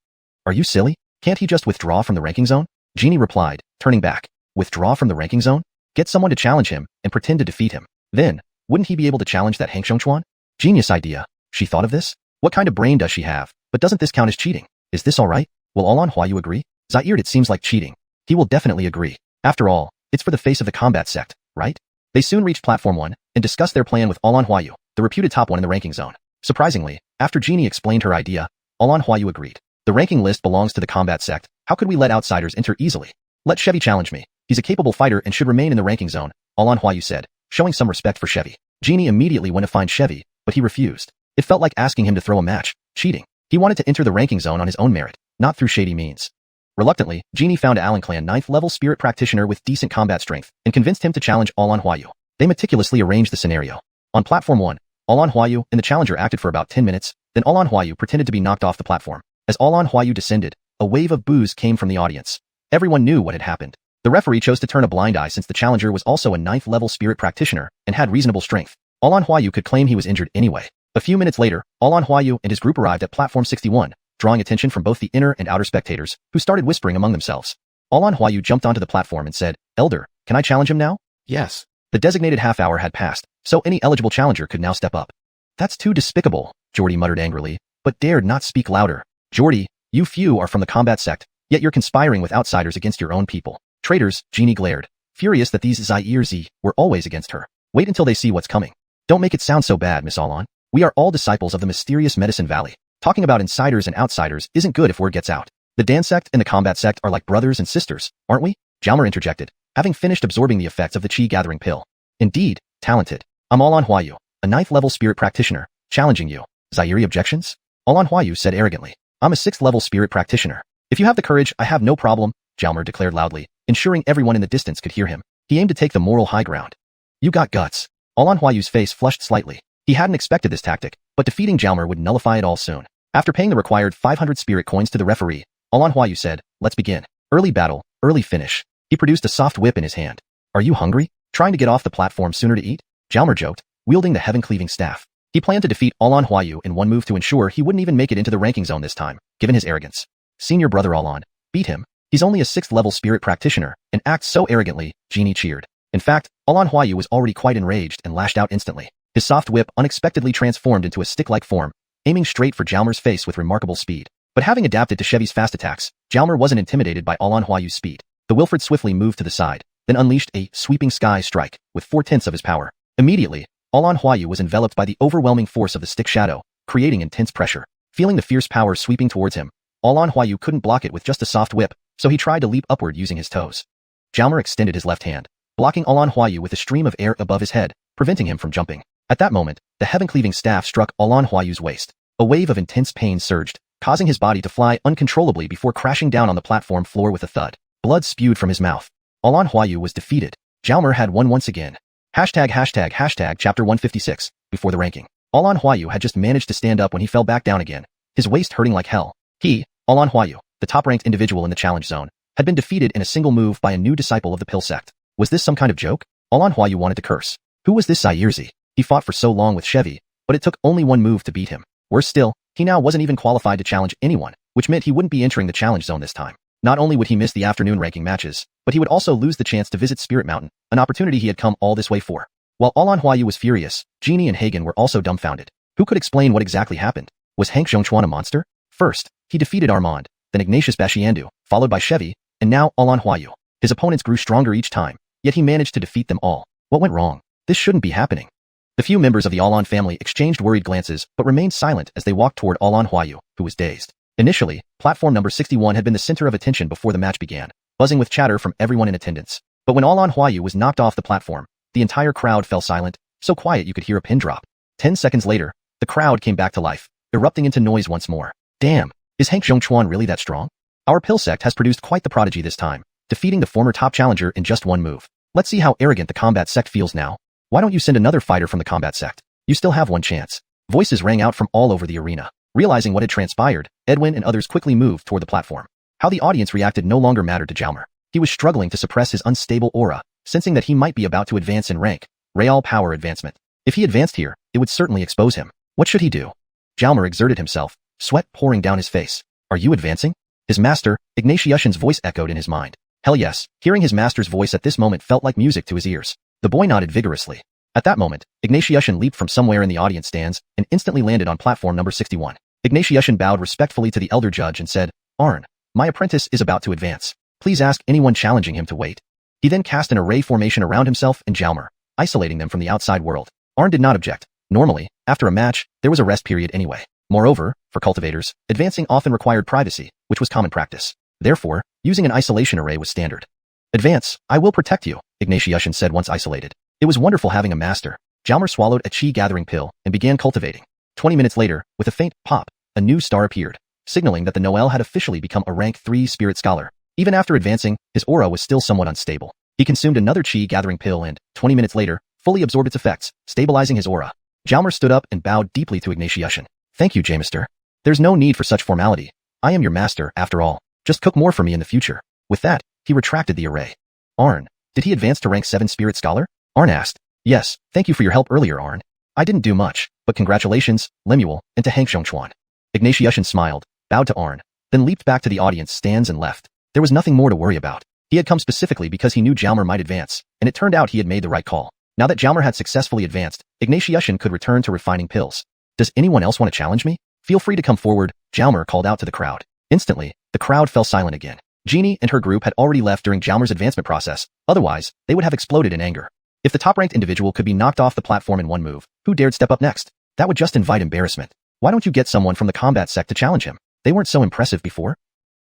Are you silly? Can't he just withdraw from the ranking zone? Jeannie replied, turning back. Withdraw from the ranking zone? Get someone to challenge him and pretend to defeat him. Then, wouldn't he be able to challenge that Hank Xiongchuan? Genius idea. She thought of this? What kind of brain does she have? But doesn't this count as cheating? Is this alright? Will Alan Huayu agree? Zaire, it seems like cheating. He will definitely agree. After all, it's for the face of the combat sect, right? They soon reached platform 1 and discussed their plan with Alan Huayu, the reputed top 1 in the ranking zone. Surprisingly, after Jeannie explained her idea, Alan Huayu agreed. The ranking list belongs to the combat sect. How could we let outsiders enter easily? Let Chevy challenge me. He's a capable fighter and should remain in the ranking zone, Alan Huayu said, showing some respect for Chevy. Jeannie immediately went to find Chevy, but he refused. It felt like asking him to throw a match, cheating. He wanted to enter the ranking zone on his own merit, not through shady means. Reluctantly, Jeannie found a Alan Clan 9th level spirit practitioner with decent combat strength and convinced him to challenge Alan Huayu. They meticulously arranged the scenario. On platform 1, Alan Huayu and the challenger acted for about 10 minutes, then Alan Huayu pretended to be knocked off the platform. As Alan Huayu descended, a wave of boos came from the audience. Everyone knew what had happened. The referee chose to turn a blind eye since the challenger was also a 9th level spirit practitioner and had reasonable strength. Alan Huayu could claim he was injured anyway. A few minutes later, Alan Huayu and his group arrived at platform 61, drawing attention from both the inner and outer spectators, who started whispering among themselves. Alan Huayu jumped onto the platform and said, Elder, can I challenge him now? Yes. The designated half hour had passed, so any eligible challenger could now step up. That's too despicable, Jordy muttered angrily, but dared not speak louder. Jordy, you few are from the combat sect, yet you're conspiring with outsiders against your own people. Traitors, Jeannie glared, furious that these Zaire-Z were always against her. Wait until they see what's coming. Don't make it sound so bad, Miss Alan. We are all disciples of the mysterious Medicine Valley. Talking about insiders and outsiders isn't good if word gets out. The Dan sect and the combat sect are like brothers and sisters, aren't we? Jalmer interjected, having finished absorbing the effects of the chi-gathering pill. Indeed, talented. I'm Alan Huayu, a 9th level spirit practitioner, challenging you. Zaire objections? Alan Huayu said arrogantly. I'm a 6th level spirit practitioner. If you have the courage, I have no problem, Jalmer declared loudly, ensuring everyone in the distance could hear him. He aimed to take the moral high ground. You got guts. Alan Huayu's face flushed slightly. He hadn't expected this tactic, but defeating Jalmer would nullify it all soon. After paying the required 500 spirit coins to the referee, Alan Huayu said, let's begin. Early battle, early finish. He produced a soft whip in his hand. Are you hungry? Trying to get off the platform sooner to eat? Jalmer joked, wielding the heaven-cleaving staff. He planned to defeat Alan Huayu in one move to ensure he wouldn't even make it into the ranking zone this time, given his arrogance. Senior brother Alan, beat him. He's only a 6th level spirit practitioner, and acts so arrogantly, Jeannie cheered. In fact, Alan Huayu was already quite enraged and lashed out instantly. His soft whip unexpectedly transformed into a stick-like form, aiming straight for Jalmer's face with remarkable speed. But having adapted to Chevy's fast attacks, Jalmer wasn't intimidated by Alan Huayu's speed. The Wilfred swiftly moved to the side, then unleashed a sweeping sky strike with 4/10 of his power. Immediately, Alan Huayu was enveloped by the overwhelming force of the stick shadow, creating intense pressure. Feeling the fierce power sweeping towards him, Alan Huayu couldn't block it with just a soft whip, so he tried to leap upward using his toes. Jalmer extended his left hand, blocking Alan Huayu with a stream of air above his head, preventing him from jumping. At that moment, the heaven-cleaving staff struck Alan Huayu's waist. A wave of intense pain surged, causing his body to fly uncontrollably before crashing down on the platform floor with a thud. Blood spewed from his mouth. Alan Huayu was defeated. Zhao had won once again. ##### Chapter 156. Before the ranking. Alan Huayu had just managed to stand up when he fell back down again, his waist hurting like hell. He, Alan Huayu, the top-ranked individual in the challenge zone, had been defeated in a single move by a new disciple of the pill sect. Was this some kind of joke? Alan Huayu wanted to curse. Who was this Sayirzi? He fought for so long with Chevy, but it took only one move to beat him. Worse still, he now wasn't even qualified to challenge anyone, which meant he wouldn't be entering the challenge zone this time. Not only would he miss the afternoon ranking matches, but he would also lose the chance to visit Spirit Mountain, an opportunity he had come all this way for. While Alan Huayu was furious, Genie and Hagen were also dumbfounded. Who could explain what exactly happened? Was Hank Zhongchuan a monster? First, he defeated Armand, then Ignatius Bashiandu, followed by Chevy, and now Alan Huayu. His opponents grew stronger each time, yet he managed to defeat them all. What went wrong? This shouldn't be happening. The few members of the Alan family exchanged worried glances but remained silent as they walked toward Alan Huayu, who was dazed. Initially, platform number 61 had been the center of attention before the match began, buzzing with chatter from everyone in attendance. But when Alan Huayu was knocked off the platform, the entire crowd fell silent, so quiet you could hear a pin drop. 10 seconds later, the crowd came back to life, erupting into noise once more. Damn, is Hank Zhongchuan really that strong? Our pill sect has produced quite the prodigy this time, defeating the former top challenger in just one move. Let's see how arrogant the combat sect feels now. Why don't you send another fighter from the combat sect? You still have one chance. Voices rang out from all over the arena. Realizing what had transpired, Edwin and others quickly moved toward the platform. How the audience reacted no longer mattered to Zhao. He was struggling to suppress his unstable aura, sensing that he might be about to advance in rank. Real power advancement. If he advanced here, it would certainly expose him. What should he do? Zhao exerted himself, sweat pouring down his face. Are you advancing? His master, Ignatius's voice echoed in his mind. Hell yes, hearing his master's voice at this moment felt like music to his ears. The boy nodded vigorously. At that moment, Ignatius leaped from somewhere in the audience stands and instantly landed on platform number 61. Ignatius bowed respectfully to the elder judge and said, Arn, my apprentice is about to advance. Please ask anyone challenging him to wait. He then cast an array formation around himself and Zhao, isolating them from the outside world. Arn did not object. Normally, after a match, there was a rest period anyway. Moreover, for cultivators, advancing often required privacy, which was common practice. Therefore, using an isolation array was standard. Advance, I will protect you, Ignatius said once isolated. It was wonderful having a master. Zhao swallowed a chi gathering pill and began cultivating. 20 minutes later, with a faint pop, a new star appeared, signaling that the Noel had officially become a rank 3 spirit scholar. Even after advancing, his aura was still somewhat unstable. He consumed another chi gathering pill and, 20 minutes later, fully absorbed its effects, stabilizing his aura. Zhao stood up and bowed deeply to Ignatius. Thank you, Jamister. There's no need for such formality. I am your master, after all. Just cook more for me in the future. With that, he retracted the array. Arn, did he advance to rank 7 spirit scholar? Arn asked. Yes, thank you for your help earlier, Arn. I didn't do much, but congratulations, Lemuel, and to Hank Zhongchuan. Ignatius smiled, bowed to Arn, then leaped back to the audience stands and left. There was nothing more to worry about. He had come specifically because he knew Zhao might advance, and it turned out he had made the right call. Now that Zhao had successfully advanced, Ignatius could return to refining pills. Does anyone else want to challenge me? Feel free to come forward, Zhao called out to the crowd. Instantly, the crowd fell silent again. Jeannie and her group had already left during Zhao's advancement process, otherwise, they would have exploded in anger. If the top-ranked individual could be knocked off the platform in one move, who dared step up next? That would just invite embarrassment. Why don't you get someone from the combat sect to challenge him? They weren't so impressive before.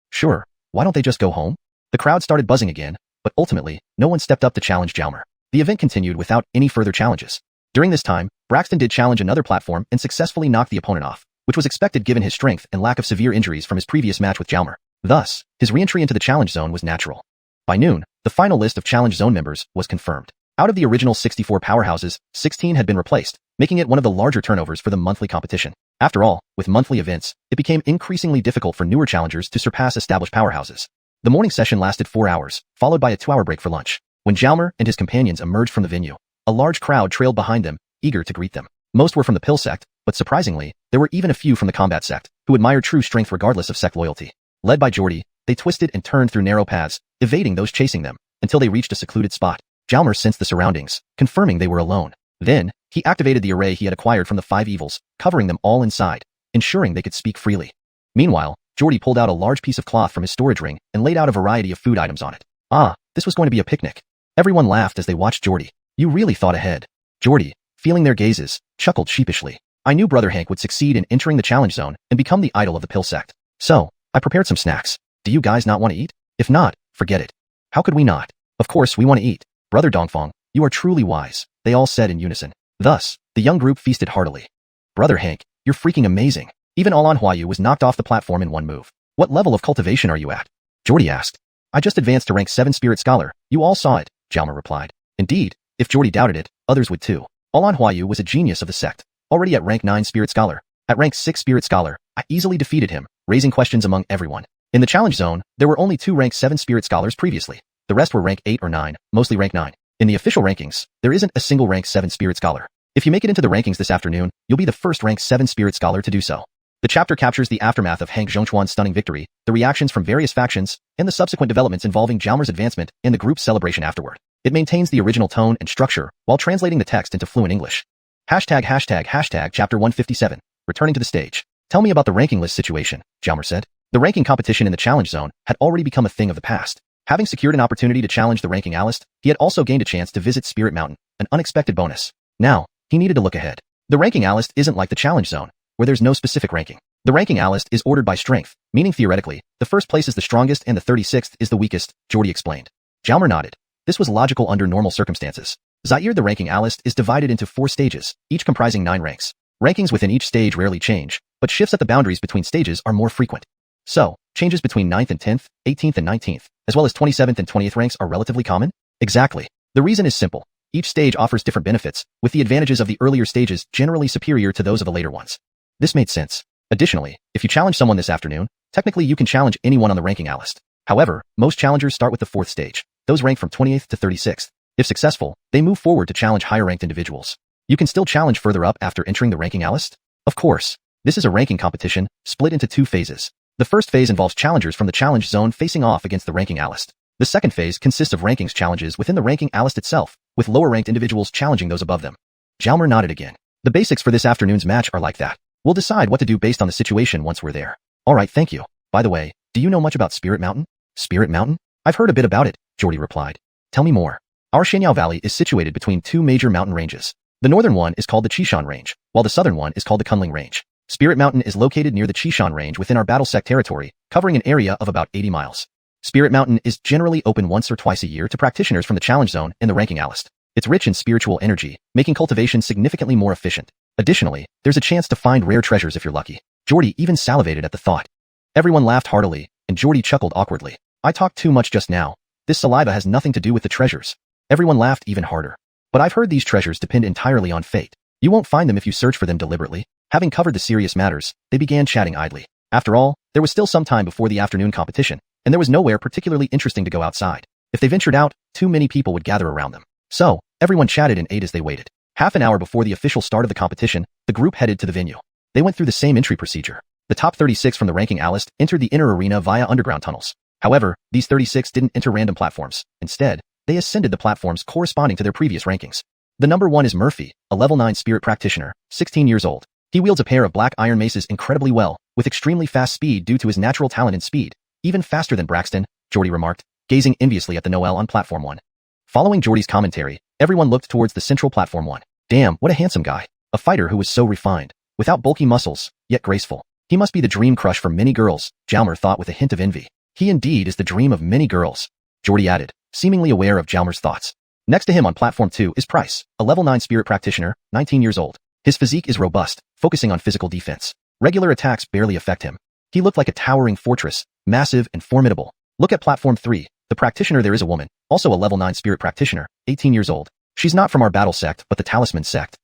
Sure, why don't they just go home? The crowd started buzzing again, but ultimately, no one stepped up to challenge Zhao. The event continued without any further challenges. During this time, Braxton did challenge another platform and successfully knocked the opponent off, which was expected given his strength and lack of severe injuries from his previous match with Zhao. Thus, his re-entry into the challenge zone was natural. By noon, the final list of challenge zone members was confirmed. Out of the original 64 powerhouses, 16 had been replaced, making it one of the larger turnovers for the monthly competition. After all, with monthly events, it became increasingly difficult for newer challengers to surpass established powerhouses. The morning session lasted 4 hours, followed by a 2-hour break for lunch. When Zhao and his companions emerged from the venue, a large crowd trailed behind them, eager to greet them. Most were from the pill sect, but surprisingly, there were even a few from the combat sect, who admired true strength regardless of sect loyalty. Led by Jordy, they twisted and turned through narrow paths, evading those chasing them, until they reached a secluded spot. Zhao sensed the surroundings, confirming they were alone. Then, he activated the array he had acquired from the 5 evils, covering them all inside, ensuring they could speak freely. Meanwhile, Jordy pulled out a large piece of cloth from his storage ring and laid out a variety of food items on it. Ah, this was going to be a picnic. Everyone laughed as they watched Jordy. You really thought ahead. Jordy, feeling their gazes, chuckled sheepishly. I knew Brother Hank would succeed in entering the challenge zone and become the idol of the pill sect. So, I prepared some snacks. Do you guys not want to eat? If not, forget it. How could we not? Of course we want to eat. Brother Dongfang, you are truly wise, they all said in unison. Thus, the young group feasted heartily. Brother Hank, you're freaking amazing. Even Alan Huayu was knocked off the platform in one move. What level of cultivation are you at? Jordy asked. I just advanced to rank 7 Spirit Scholar. You all saw it, Jalmer replied. Indeed, if Jordy doubted it, others would too. Alan Huayu was a genius of the sect, already at rank 9 Spirit Scholar. At rank 6 Spirit Scholar, I easily defeated him, raising questions among everyone. In the challenge zone, there were only 2 rank 7 Spirit Scholars previously. The rest were rank 8 or 9, mostly rank 9. In the official rankings, there isn't a single rank 7 Spirit Scholar. If you make it into the rankings this afternoon, you'll be the first rank 7 Spirit Scholar to do so. The chapter captures the aftermath of Hank Zhongchuan's stunning victory, the reactions from various factions, and the subsequent developments involving Jalmer's advancement and the group's celebration afterward. It maintains the original tone and structure while translating the text into fluent English. Chapter 157. Returning to the stage. Tell me about the ranking list situation, Jalmer said. The ranking competition in the challenge zone had already become a thing of the past. Having secured an opportunity to challenge the ranking analyst, he had also gained a chance to visit Spirit Mountain, an unexpected bonus. Now, he needed to look ahead. The ranking analyst isn't like the challenge zone, where there's no specific ranking. The ranking analyst is ordered by strength, meaning theoretically, the first place is the strongest and the 36th is the weakest, Jordy explained. Jalmer nodded. This was logical under normal circumstances. Zaire, the ranking analyst, is divided into 4 stages, each comprising 9 ranks. Rankings within each stage rarely change, but shifts at the boundaries between stages are more frequent. So, changes between 9th and 10th, 18th and 19th, as well as 27th and 20th ranks are relatively common? Exactly. The reason is simple. Each stage offers different benefits, with the advantages of the earlier stages generally superior to those of the later ones. This made sense. Additionally, if you challenge someone this afternoon, technically you can challenge anyone on the ranking list. However, most challengers start with the 4th stage. Those rank from 20th to 36th. If successful, they move forward to challenge higher-ranked individuals. You can still challenge further up after entering the ranking list? Of course. This is a ranking competition, split into 2 phases. The first phase involves challengers from the challenge zone facing off against the ranking list. The second phase consists of rankings challenges within the ranking list itself, with lower-ranked individuals challenging those above them. Jalmer nodded again. The basics for this afternoon's match are like that. We'll decide what to do based on the situation once we're there. Alright, thank you. By the way, do you know much about Spirit Mountain? Spirit Mountain? I've heard a bit about it, Jordy replied. Tell me more. Our Shenyao Valley is situated between 2 major mountain ranges. The northern one is called the Qishan Range, while the southern one is called the Kunling Range. Spirit Mountain is located near the Qishan Range within our battle sect territory, covering an area of about 80 miles. Spirit Mountain is generally open once or twice a year to practitioners from the challenge zone and the ranking list. It's rich in spiritual energy, making cultivation significantly more efficient. Additionally, there's a chance to find rare treasures if you're lucky. Jordy even salivated at the thought. Everyone laughed heartily, and Jordy chuckled awkwardly. I talked too much just now. This saliva has nothing to do with the treasures. Everyone laughed even harder. But I've heard these treasures depend entirely on fate. You won't find them if you search for them deliberately. Having covered the serious matters, they began chatting idly. After all, there was still some time before the afternoon competition, and there was nowhere particularly interesting to go outside. If they ventured out, too many people would gather around them. So, everyone chatted and ate as they waited. Half an hour before the official start of the competition, the group headed to the venue. They went through the same entry procedure. The top 36 from the ranking list entered the inner arena via underground tunnels. However, these 36 didn't enter random platforms. Instead, they ascended the platforms corresponding to their previous rankings. The number 1 is Murphy, a level 9 spirit practitioner, 16 years old. He wields a pair of black iron maces incredibly well, with extremely fast speed due to his natural talent in speed. Even faster than Braxton, Jordy remarked, gazing enviously at the Noel on platform 1. Following Jordy's commentary, everyone looked towards the central platform 1. Damn, what a handsome guy. A fighter who was so refined, without bulky muscles, yet graceful. He must be the dream crush for many girls, Jalmer thought with a hint of envy. He indeed is the dream of many girls, Jordy added, seemingly aware of Jalmer's thoughts. Next to him on platform 2 is Price, a level 9 spirit practitioner, 19 years old. His physique is robust, focusing on physical defense. Regular attacks barely affect him. He looked like a towering fortress, massive and formidable. Look at platform 3. The practitioner there is a woman, also a level 9 spirit practitioner, 18 years old. She's not from our battle sect, but the Talisman sect.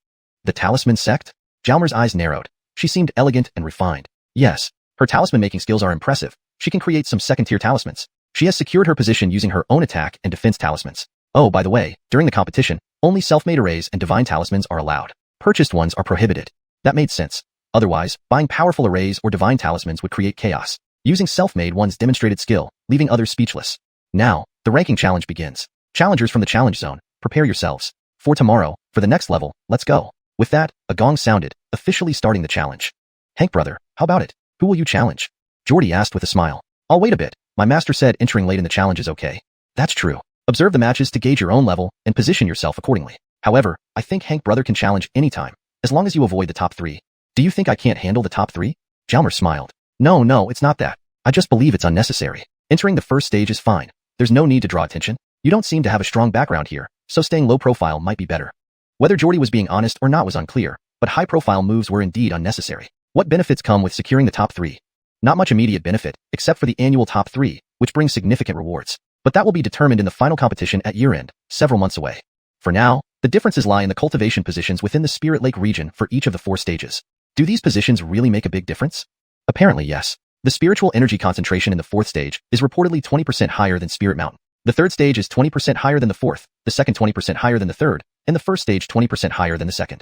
The Talisman sect? Jalmer's eyes narrowed. She seemed elegant and refined. Yes, her talisman-making skills are impressive. She can create some second-tier talismans. She has secured her position using her own attack and defense talismans. Oh, by the way, during the competition, only self-made arrays and divine talismans are allowed. Purchased ones are prohibited. That made sense. Otherwise, buying powerful arrays or divine talismans would create chaos. Using self-made ones demonstrated skill, leaving others speechless. Now, the ranking challenge begins. Challengers from the challenge zone, prepare yourselves. For tomorrow, for the next level, let's go. With that, a gong sounded, officially starting the challenge. Hank brother, how about it? Who will you challenge? Jordy asked with a smile. I'll wait a bit. My master said entering late in the challenge is okay. That's true. Observe the matches to gauge your own level and position yourself accordingly. However, I think Hank brother can challenge anytime, as long as you avoid the top 3. Do you think I can't handle the top 3? Jalmer smiled. No, it's not that. I just believe it's unnecessary. Entering the first stage is fine. There's no need to draw attention. You don't seem to have a strong background here, so staying low profile might be better. Whether Jordy was being honest or not was unclear, but high profile moves were indeed unnecessary. What benefits come with securing the top 3? Not much immediate benefit, except for the annual top 3, which brings significant rewards. But that will be determined in the final competition at year-end, several months away. For now, the differences lie in the cultivation positions within the Spirit Lake region for each of the 4 stages. Do these positions really make a big difference? Apparently yes. The spiritual energy concentration in the 4th stage is reportedly 20% higher than Spirit Mountain. The 3rd stage is 20% higher than the 4th, the 2nd 20% higher than the 3rd, and the 1st stage 20% higher than the 2nd.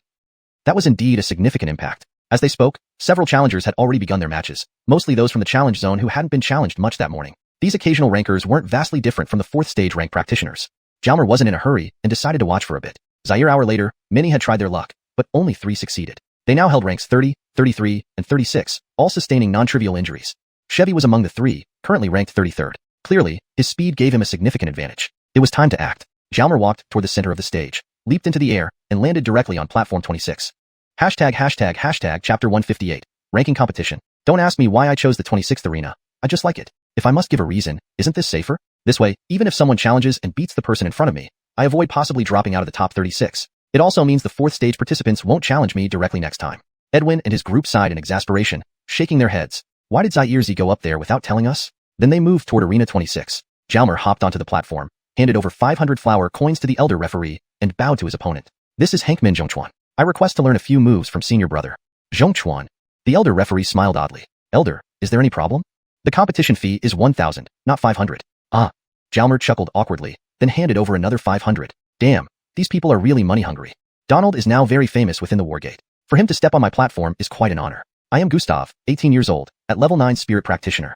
That was indeed a significant impact. As they spoke, several challengers had already begun their matches, mostly those from the challenge zone who hadn't been challenged much that morning. These occasional rankers weren't vastly different from the 4th stage rank practitioners. Jalmer wasn't in a hurry and decided to watch for a bit. Zaire hour later, many had tried their luck, but only 3 succeeded. They now held ranks 30, 33, and 36, all sustaining non-trivial injuries. Chevy was among the 3, currently ranked 33rd. Clearly, his speed gave him a significant advantage. It was time to act. Jalmer walked toward the center of the stage, leaped into the air, and landed directly on platform 26. Chapter 158. Ranking competition. Don't ask me why I chose the 26th arena. I just like it. If I must give a reason, isn't this safer? This way, even if someone challenges and beats the person in front of me, I avoid possibly dropping out of the top 36. It also means the 4th stage participants won't challenge me directly next time. Edwin and his group sighed in exasperation, shaking their heads. Why did Zaire go up there without telling us? Then they moved toward Arena 26. Jalmer hopped onto the platform, handed over 500 flower coins to the elder referee, and bowed to his opponent. This is Hankmin Zhongchuan. I request to learn a few moves from senior brother. Zhongchuan. The elder referee smiled oddly. Elder, is there any problem? The competition fee is 1,000, not 500. Ah. Jalmer chuckled awkwardly, then handed over another 500. Damn, these people are really money hungry. Donald is now very famous within the Wargate. For him to step on my platform is quite an honor. I am Gustav, 18 years old, at level 9 spirit practitioner.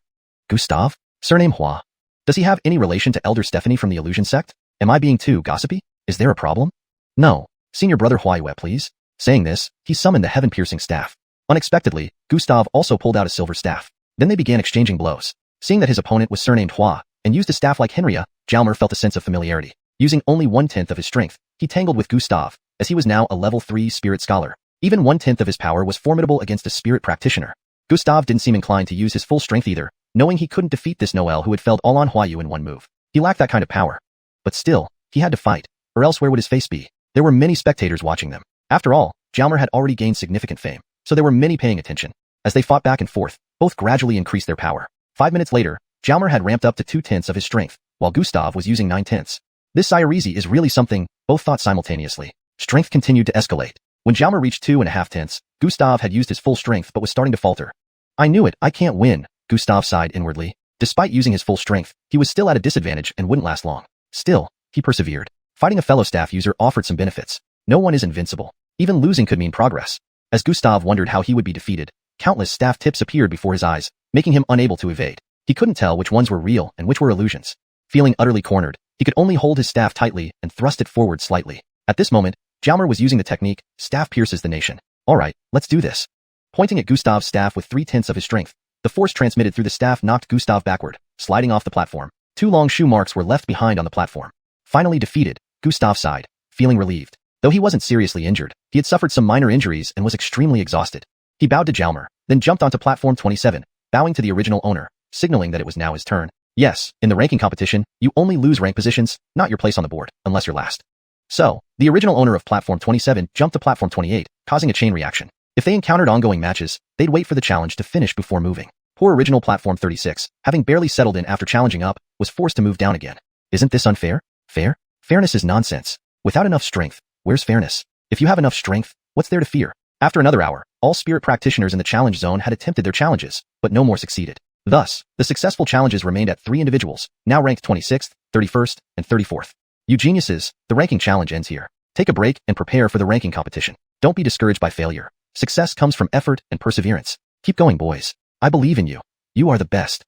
Gustav? Surname Hua. Does he have any relation to Elder Stephanie from the Illusion sect? Am I being too gossipy? Is there a problem? No. Senior brother Huayue, please. Saying this, he summoned the heaven-piercing staff. Unexpectedly, Gustav also pulled out a silver staff. Then they began exchanging blows. Seeing that his opponent was surnamed Hua, and used a staff like Henria, Jalmer felt a sense of familiarity. Using only 1/10 of his strength, he tangled with Gustav, as he was now a level 3 spirit scholar. Even 1/10 of his power was formidable against a spirit practitioner. Gustav didn't seem inclined to use his full strength either, knowing he couldn't defeat this Noel who had felled all on Huayu in one move. He lacked that kind of power. But still, he had to fight, or else where would his face be? There were many spectators watching them. After all, Jalmer had already gained significant fame, so there were many paying attention. As they fought back and forth, both gradually increased their power. 5 minutes later, Jalmer had ramped up to 2/10 of his strength, while Gustav was using 9/10. This Zairizi is really something, both thought simultaneously. Strength continued to escalate. When Jalmer reached 2.5/10, Gustav had used his full strength but was starting to falter. I knew it, I can't win, Gustav sighed inwardly. Despite using his full strength, he was still at a disadvantage and wouldn't last long. Still, he persevered. Fighting a fellow staff user offered some benefits. No one is invincible. Even losing could mean progress. As Gustav wondered how he would be defeated, countless staff tips appeared before his eyes, making him unable to evade. He couldn't tell which ones were real and which were illusions. Feeling utterly cornered, he could only hold his staff tightly and thrust it forward slightly. At this moment, Jalmer was using the technique, staff pierces the nation. Alright, let's do this. Pointing at Gustav's staff with 3/10 of his strength, the force transmitted through the staff knocked Gustav backward, sliding off the platform. 2 long shoe marks were left behind on the platform. Finally defeated, Gustav sighed, feeling relieved. Though he wasn't seriously injured, he had suffered some minor injuries and was extremely exhausted. He bowed to Jalmer, then jumped onto platform 27, bowing to the original owner, signaling that it was now his turn. Yes, in the ranking competition, you only lose rank positions, not your place on the board, unless you're last. So, the original owner of platform 27 jumped to platform 28, causing a chain reaction. If they encountered ongoing matches, they'd wait for the challenge to finish before moving. Poor original platform 36, having barely settled in after challenging up, was forced to move down again. Isn't this unfair? Fair? Fairness is nonsense. Without enough strength, where's fairness? If you have enough strength, what's there to fear? After another hour, all spirit practitioners in the challenge zone had attempted their challenges, but no more succeeded. Thus, the successful challenges remained at 3 individuals, now ranked 26th, 31st, and 34th. You geniuses, the ranking challenge ends here. Take a break and prepare for the ranking competition. Don't be discouraged by failure. Success comes from effort and perseverance. Keep going, boys. I believe in you. You are the best.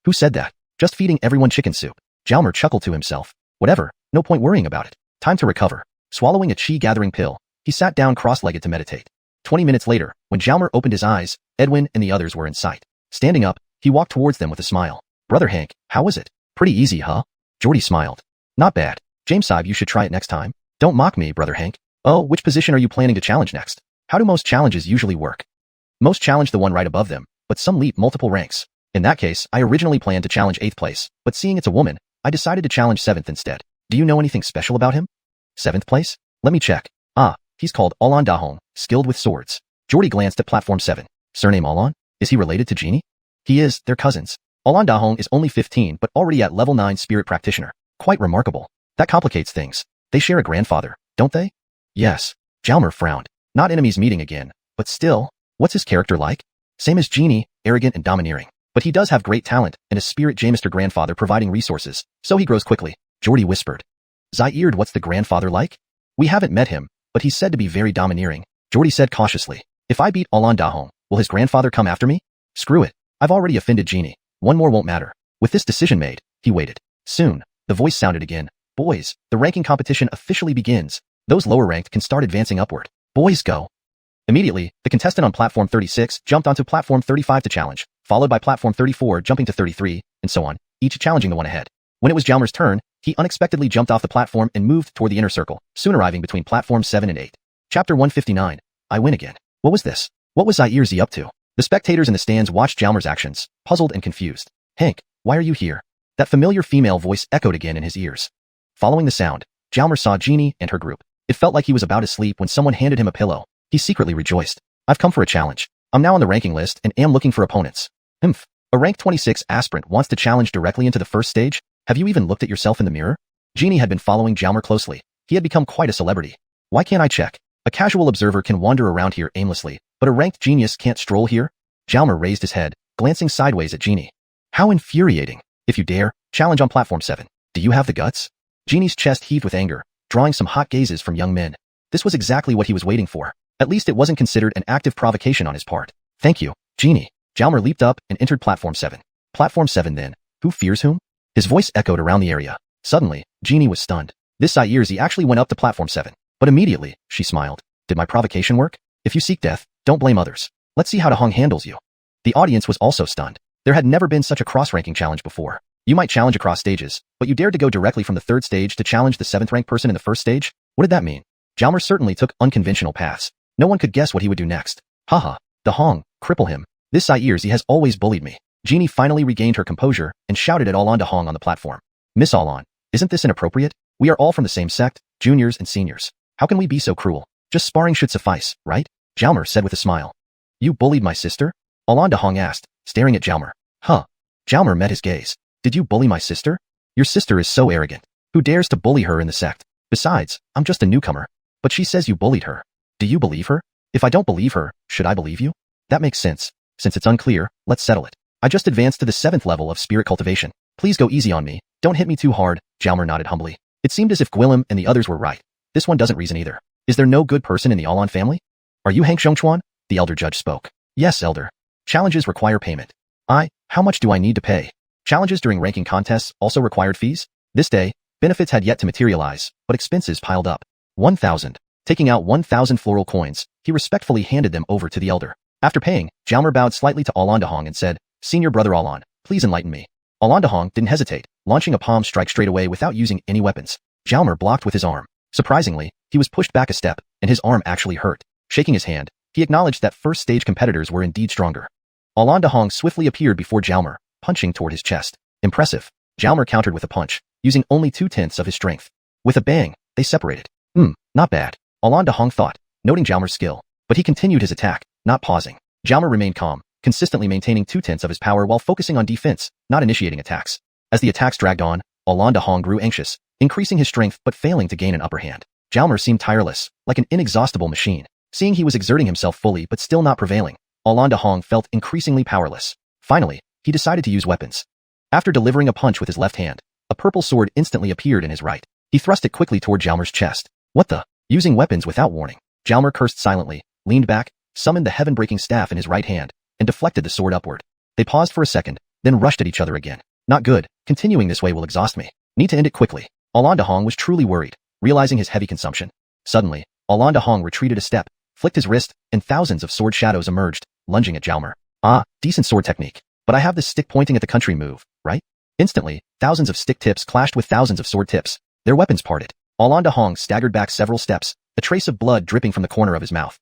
Who said that? Just feeding everyone chicken soup. Jalmer chuckled to himself. Whatever, no point worrying about it. Time to recover. Swallowing a chi-gathering pill, he sat down cross-legged to meditate. 20 minutes later, when Jalmer opened his eyes, Edwin and the others were in sight. Standing up, he walked towards them with a smile. Brother Hank, how was it? Pretty easy, huh? Jordy smiled. Not bad. James Saib, you should try it next time. Don't mock me, Brother Hank. Oh, which position are you planning to challenge next? How do most challenges usually work? Most challenge the one right above them, but some leap multiple ranks. In that case, I originally planned to challenge 8th place, but seeing it's a woman, I decided to challenge 7th instead. Do you know anything special about him? 7th place? Let me check. Ah, he's called Alan Dahong, skilled with swords. Jordy glanced at platform 7. Surname Alon? Is he related to Genie? He is, they're cousins. Alon Dahong is only 15 but already at level 9 spirit practitioner. Quite remarkable. That complicates things. They share a grandfather, don't they? Yes. Jalmer frowned. Not enemies meeting again, but still, what's his character like? Same as Genie, arrogant and domineering. But he does have great talent and a spirit Jamister grandfather providing resources, so he grows quickly. Jordy whispered. Zai-eared, what's the grandfather like? We haven't met him, but he's said to be very domineering. Jordy said cautiously. If I beat Alon Dahong, will his grandfather come after me? Screw it. I've already offended Genie. One more won't matter. With this decision made, he waited. Soon, the voice sounded again. Boys, the ranking competition officially begins. Those lower ranked can start advancing upward. Boys go. Immediately, the contestant on platform 36 jumped onto platform 35 to challenge, followed by platform 34 jumping to 33, and so on, each challenging the one ahead. When it was Jalmer's turn, he unexpectedly jumped off the platform and moved toward the inner circle, soon arriving between platforms 7 and 8. Chapter 159. I win again. What was this? What was Zai-earzy up to? The spectators in the stands watched Jalmer's actions, puzzled and confused. Hank, why are you here? That familiar female voice echoed again in his ears. Following the sound, Jalmer saw Genie and her group. It felt like he was about to sleep when someone handed him a pillow. He secretly rejoiced. I've come for a challenge. I'm now on the ranking list and am looking for opponents. A rank 26 aspirant wants to challenge directly into the first stage? Have you even looked at yourself in the mirror? Genie had been following Jalmer closely. He had become quite a celebrity. Why can't I check? A casual observer can wander around here aimlessly, but a ranked genius can't stroll here? Jalmer raised his head, glancing sideways at Genie. How infuriating. If you dare, challenge on platform 7. Do you have the guts? Genie's chest heaved with anger, drawing some hot gazes from young men. This was exactly what he was waiting for. At least it wasn't considered an active provocation on his part. Thank you, Genie. Jalmer leaped up and entered platform 7. Platform 7 then. Who fears whom? His voice echoed around the area. Suddenly, Genie was stunned. This Zai-earzy actually went up to platform 7. But immediately, she smiled. Did my provocation work? If you seek death, don't blame others. Let's see how Dahong handles you. The audience was also stunned. There had never been such a cross-ranking challenge before. You might challenge across stages, but you dared to go directly from the 3rd stage to challenge the 7th ranked person in the 1st stage? What did that mean? Jalmer certainly took unconventional paths. No one could guess what he would do next. Haha, Dahong, cripple him. This Zai-earzy has always bullied me. Genie finally regained her composure and shouted at Alon Dahong on the platform. Miss Alon, isn't this inappropriate? We are all from the same sect, juniors and seniors. How can we be so cruel? Just sparring should suffice, right? Jalmer said with a smile. You bullied my sister? Alon Dahong asked, staring at Jalmer. Huh. Jalmer met his gaze. Did you bully my sister? Your sister is so arrogant. Who dares to bully her in the sect? Besides, I'm just a newcomer. But she says you bullied her. Do you believe her? If I don't believe her, should I believe you? That makes sense. Since it's unclear, let's settle it. I just advanced to the 7th level of spirit cultivation. Please go easy on me. Don't hit me too hard, Jalmer nodded humbly. It seemed as if Gwilym and the others were right. This one doesn't reason either. Is there no good person in the Alon family? Are you Hank Zhongchuan? The elder judge spoke. Yes, elder. Challenges require payment. How much do I need to pay? Challenges during ranking contests also required fees? This day, benefits had yet to materialize, but expenses piled up. 1,000. Taking out 1,000 floral coins, he respectfully handed them over to the elder. After paying, Jalmer bowed slightly to Alon Dahong and said, Senior brother Alon, please enlighten me. Alon Dahong didn't hesitate, launching a palm strike straight away without using any weapons. Jalmer blocked with his arm. Surprisingly, he was pushed back a step, and his arm actually hurt. Shaking his hand, he acknowledged that first stage competitors were indeed stronger. Alon Dahong swiftly appeared before Jalmer, punching toward his chest. Impressive. Jalmer countered with a punch, using only 2/10 of his strength. With a bang, they separated. Not bad. Alon Dahong thought, noting Jalmer's skill, but he continued his attack, not pausing. Jalmer remained calm, consistently maintaining 2/10 of his power while focusing on defense, not initiating attacks. As the attacks dragged on, Alon Dahong grew anxious, increasing his strength but failing to gain an upper hand. Jalmer seemed tireless, like an inexhaustible machine. Seeing he was exerting himself fully but still not prevailing, Alon Dahong felt increasingly powerless. Finally, he decided to use weapons. After delivering a punch with his left hand, a purple sword instantly appeared in his right. He thrust it quickly toward Jalmer's chest. What the? Using weapons without warning. Jalmer cursed silently, leaned back, summoned the heaven-breaking staff in his right hand, and deflected the sword upward. They paused for a second, then rushed at each other again. Not good. Continuing this way will exhaust me. Need to end it quickly. Alon Dahong was truly worried, realizing his heavy consumption. Suddenly, Alon Dahong retreated a step, flicked his wrist, and thousands of sword shadows emerged, lunging at Jalmer. Decent sword technique. But I have this stick pointing at the country move, right? Instantly, thousands of stick tips clashed with thousands of sword tips. Their weapons parted. Alon Dahong staggered back several steps, a trace of blood dripping from the corner of his mouth.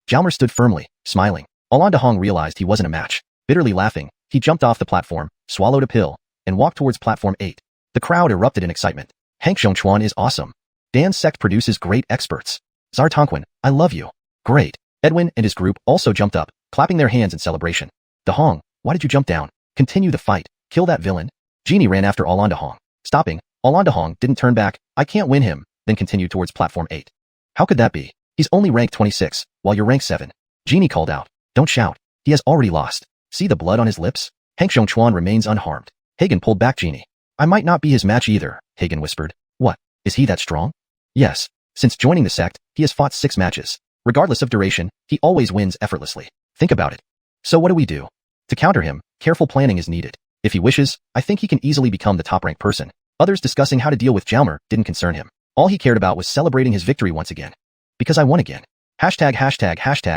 Jalmer stood firmly, smiling. Alon Dahong realized he wasn't a match. Bitterly laughing, he jumped off the platform, swallowed a pill, and walked towards platform 8. The crowd erupted in excitement. Hank Zhongchuan is awesome. Dan's sect produces great experts. Zar Tonquin, I love you. Great. Edwin and his group also jumped up, clapping their hands in celebration. Dahong, why did you jump down? Continue the fight. Kill that villain. Genie ran after Alan Dahong. Stopping, Alan Dahong didn't turn back. I can't win him, then continued towards platform 8. How could that be? He's only rank 26, while you're rank 7. Genie called out. Don't shout. He has already lost. See the blood on his lips? Hank Zhongchuan remains unharmed. Hagen pulled back Genie. I might not be his match either, Hagen whispered. What? Is he that strong? Yes. Since joining the sect, he has fought 6 matches. Regardless of duration, he always wins effortlessly. Think about it. So what do we do? To counter him, careful planning is needed. If he wishes, I think he can easily become the top-ranked person. Others discussing how to deal with Jalmer didn't concern him. All he cared about was celebrating his victory once again. Because I won again. Hashtag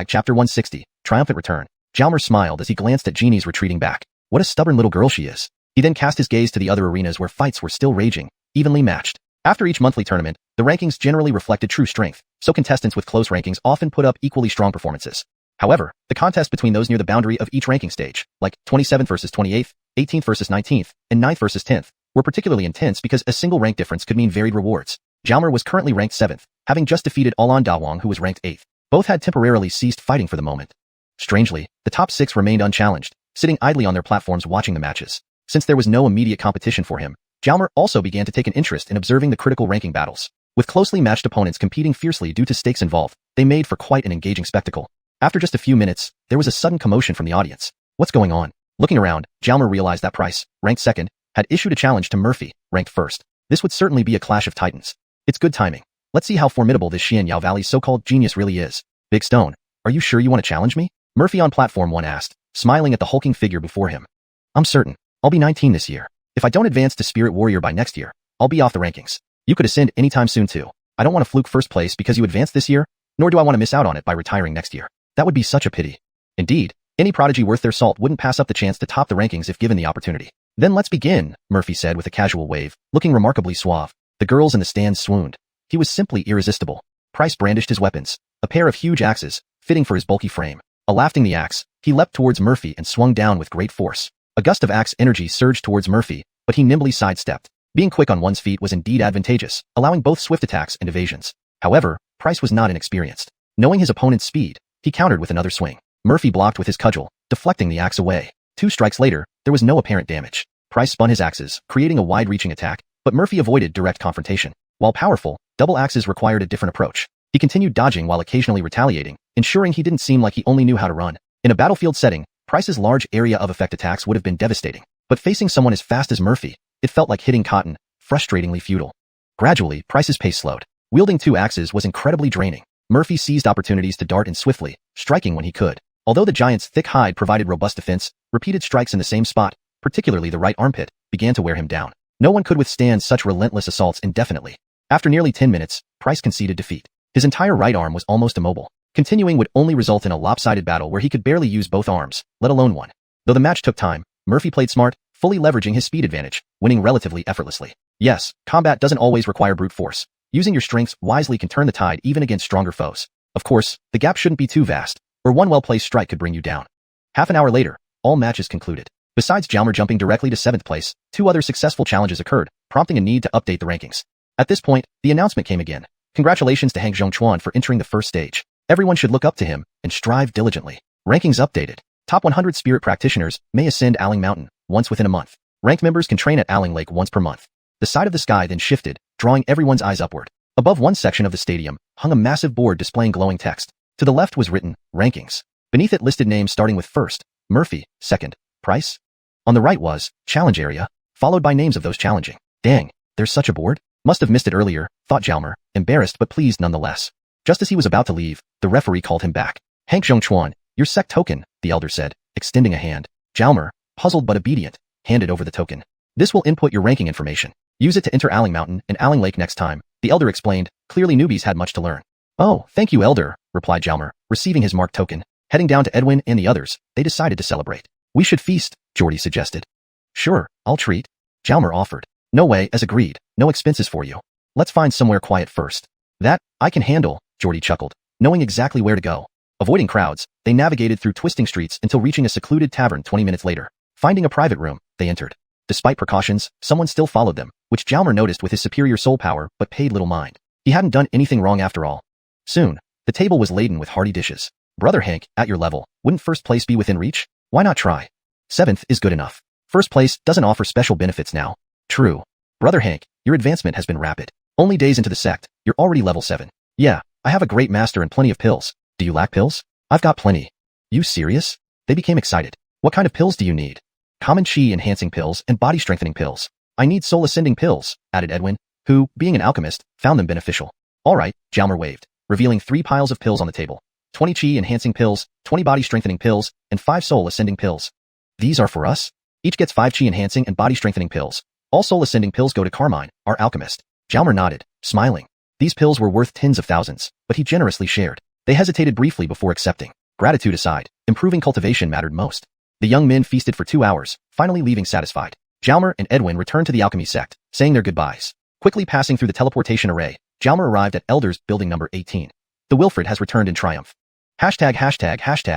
chapter 160, triumphant return. Jalmer smiled as he glanced at Genie's retreating back. What a stubborn little girl she is. He then cast his gaze to the other arenas where fights were still raging, evenly matched. After each monthly tournament, the rankings generally reflected true strength, so contestants with close rankings often put up equally strong performances. However, the contest between those near the boundary of each ranking stage, like 27th versus 28th, 18th versus 19th, and 9th versus 10th, were particularly intense because a single rank difference could mean varied rewards. Jalmer was currently ranked 7th, having just defeated Alan Dawang who was ranked 8th. Both had temporarily ceased fighting for the moment. Strangely, the top 6 remained unchallenged, sitting idly on their platforms watching the matches. Since there was no immediate competition for him, Jalmer also began to take an interest in observing the critical ranking battles. With closely matched opponents competing fiercely due to stakes involved, they made for quite an engaging spectacle. After just a few minutes, there was a sudden commotion from the audience. What's going on? Looking around, Jalmer realized that Price, ranked 2nd, had issued a challenge to Murphy, ranked 1st. This would certainly be a clash of titans. It's good timing. Let's see how formidable this Xian Yao Valley's so-called genius really is. Big Stone, are you sure you want to challenge me? Murphy on platform 1 asked, smiling at the hulking figure before him. I'm certain. I'll be 19 this year. If I don't advance to Spirit Warrior by next year, I'll be off the rankings. You could ascend anytime soon too. I don't want to fluke first place because you advanced this year, nor do I want to miss out on it by retiring next year. That would be such a pity. Indeed, any prodigy worth their salt wouldn't pass up the chance to top the rankings if given the opportunity. Then let's begin, Murphy said with a casual wave, looking remarkably suave. The girls in the stands swooned. He was simply irresistible. Price brandished his weapons, a pair of huge axes, fitting for his bulky frame. Lifting the axe, he leapt towards Murphy and swung down with great force. A gust of axe energy surged towards Murphy, but he nimbly sidestepped. Being quick on one's feet was indeed advantageous, allowing both swift attacks and evasions. However, Price was not inexperienced. Knowing his opponent's speed, he countered with another swing. Murphy blocked with his cudgel, deflecting the axe away. 2 strikes later, there was no apparent damage. Price spun his axes, creating a wide-reaching attack, but Murphy avoided direct confrontation. While powerful, double axes required a different approach. He continued dodging while occasionally retaliating, ensuring he didn't seem like he only knew how to run. In a battlefield setting, Price's large area of effect attacks would have been devastating. But facing someone as fast as Murphy, it felt like hitting cotton, frustratingly futile. Gradually, Price's pace slowed. Wielding 2 axes was incredibly draining. Murphy seized opportunities to dart in swiftly, striking when he could. Although the giant's thick hide provided robust defense, repeated strikes in the same spot, particularly the right armpit, began to wear him down. No one could withstand such relentless assaults indefinitely. After nearly 10 minutes, Price conceded defeat. His entire right arm was almost immobile. Continuing would only result in a lopsided battle where he could barely use both arms, let alone one. Though the match took time, Murphy played smart, fully leveraging his speed advantage, winning relatively effortlessly. Yes, combat doesn't always require brute force. Using your strengths wisely can turn the tide even against stronger foes. Of course, the gap shouldn't be too vast, or one well-placed strike could bring you down. Half an hour later, all matches concluded. Besides Jalmer jumping directly to 7th place, 2 other successful challenges occurred, prompting a need to update the rankings. At this point, the announcement came again. Congratulations to Hank Zhongchuan for entering the first stage. Everyone should look up to him and strive diligently. Rankings updated. Top 100 spirit practitioners may ascend Aling Mountain once within a month. Ranked members can train at Aling Lake once per month. The side of the sky then shifted, drawing everyone's eyes upward. Above one section of the stadium hung a massive board displaying glowing text. To the left was written, Rankings. Beneath it listed names starting with 1st, Murphy, 2nd, Price. On the right was, Challenge Area, followed by names of those challenging. Dang, there's such a board? Must have missed it earlier, thought Jalmer, embarrassed but pleased nonetheless. Just as he was about to leave, the referee called him back. Hank Zhongchuan, your sect token, the elder said, extending a hand. Jalmer, puzzled but obedient, handed over the token. This will input your ranking information. Use it to enter Aling Mountain and Aling Lake next time, the elder explained. Clearly newbies had much to learn. Oh, thank you, elder, replied Jalmer, receiving his marked token. Heading down to Edwin and the others, they decided to celebrate. We should feast, Geordie suggested. Sure, I'll treat. Jalmer offered. No way, as agreed, no expenses for you. Let's find somewhere quiet first. That, I can handle, Geordie chuckled, knowing exactly where to go. Avoiding crowds, they navigated through twisting streets until reaching a secluded tavern 20 minutes later. Finding a private room, they entered. Despite precautions, someone still followed them, which Jalmer noticed with his superior soul power but paid little mind. He hadn't done anything wrong after all. Soon, the table was laden with hearty dishes. Brother Hank, at your level, wouldn't first place be within reach? Why not try? 7th is good enough. First place doesn't offer special benefits now. True. Brother Hank, your advancement has been rapid. Only days into the sect, you're already level 7. Yeah, I have a great master and plenty of pills. Do you lack pills? I've got plenty. You serious? They became excited. What kind of pills do you need? Common chi enhancing pills and body strengthening pills. I need soul ascending pills, added Edwin, who, being an alchemist, found them beneficial. All right, Jalmer waved, revealing 3 piles of pills on the table. 20 chi enhancing pills, 20 body strengthening pills, and 5 soul ascending pills. These are for us? Each gets 5 chi enhancing and body strengthening pills. All soul ascending pills go to Carmine, our alchemist. Jalmer nodded, smiling. These pills were worth tens of thousands, but he generously shared. They hesitated briefly before accepting. Gratitude aside, improving cultivation mattered most. The young men feasted for 2 hours, finally leaving satisfied. Jalmer and Edwin returned to the alchemy sect, saying their goodbyes. Quickly passing through the teleportation array, Jalmer arrived at Elders Building number 18. The Wilfred has returned in triumph. Hashtag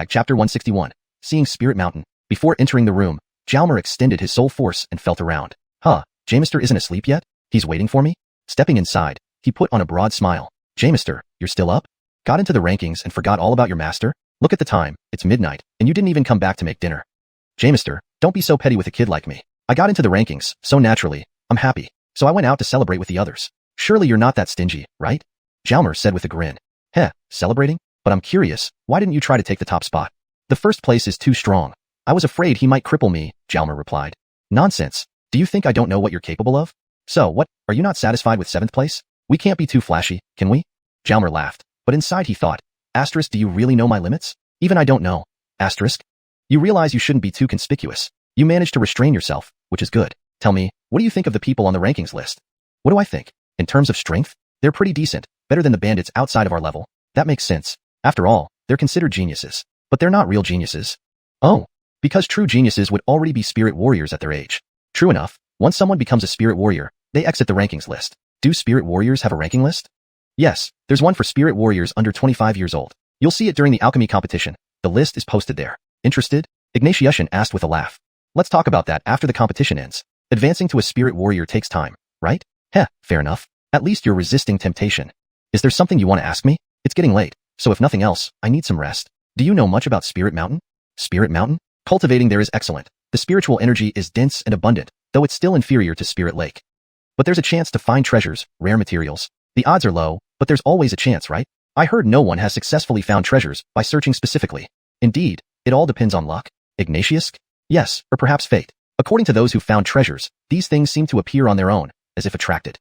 chapter 161, seeing Spirit Mountain. Before entering the room, Jalmer extended his soul force and felt around. Jamister isn't asleep yet? He's waiting for me? Stepping inside, he put on a broad smile. Jamister, you're still up? Got into the rankings and forgot all about your master? Look at the time, it's midnight, and you didn't even come back to make dinner. Jamister, don't be so petty with a kid like me. I got into the rankings, so naturally, I'm happy. So I went out to celebrate with the others. Surely you're not that stingy, right? Jalmer said with a grin. Celebrating? But I'm curious, why didn't you try to take the top spot? The first place is too strong. I was afraid he might cripple me, Jalmer replied. Nonsense. Do you think I don't know what you're capable of? So what, are you not satisfied with 7th place? We can't be too flashy, can we? Jalmer laughed, but inside he thought, Asterisk, do you really know my limits? Even I don't know. Asterisk. You realize you shouldn't be too conspicuous. You managed to restrain yourself, which is good. Tell me, what do you think of the people on the rankings list? What do I think? In terms of strength, they're pretty decent, better than the bandits outside of our level. That makes sense. After all, they're considered geniuses. But they're not real geniuses. Oh, because true geniuses would already be spirit warriors at their age. True enough, once someone becomes a spirit warrior, they exit the rankings list. Do spirit warriors have a ranking list? Yes, there's one for spirit warriors under 25 years old. You'll see it during the alchemy competition. The list is posted there. Interested? Ignatiushan asked with a laugh. Let's talk about that after the competition ends. Advancing to a spirit warrior takes time, right? Fair enough. At least you're resisting temptation. Is there something you want to ask me? It's getting late, so if nothing else, I need some rest. Do you know much about Spirit Mountain? Spirit Mountain? Cultivating there is excellent. The spiritual energy is dense and abundant, though it's still inferior to Spirit Lake. But there's a chance to find treasures, rare materials. The odds are low, but there's always a chance, right? I heard no one has successfully found treasures by searching specifically. Indeed, it all depends on luck. Ignatius? Yes, or perhaps fate. According to those who found treasures, these things seem to appear on their own, as if attracted.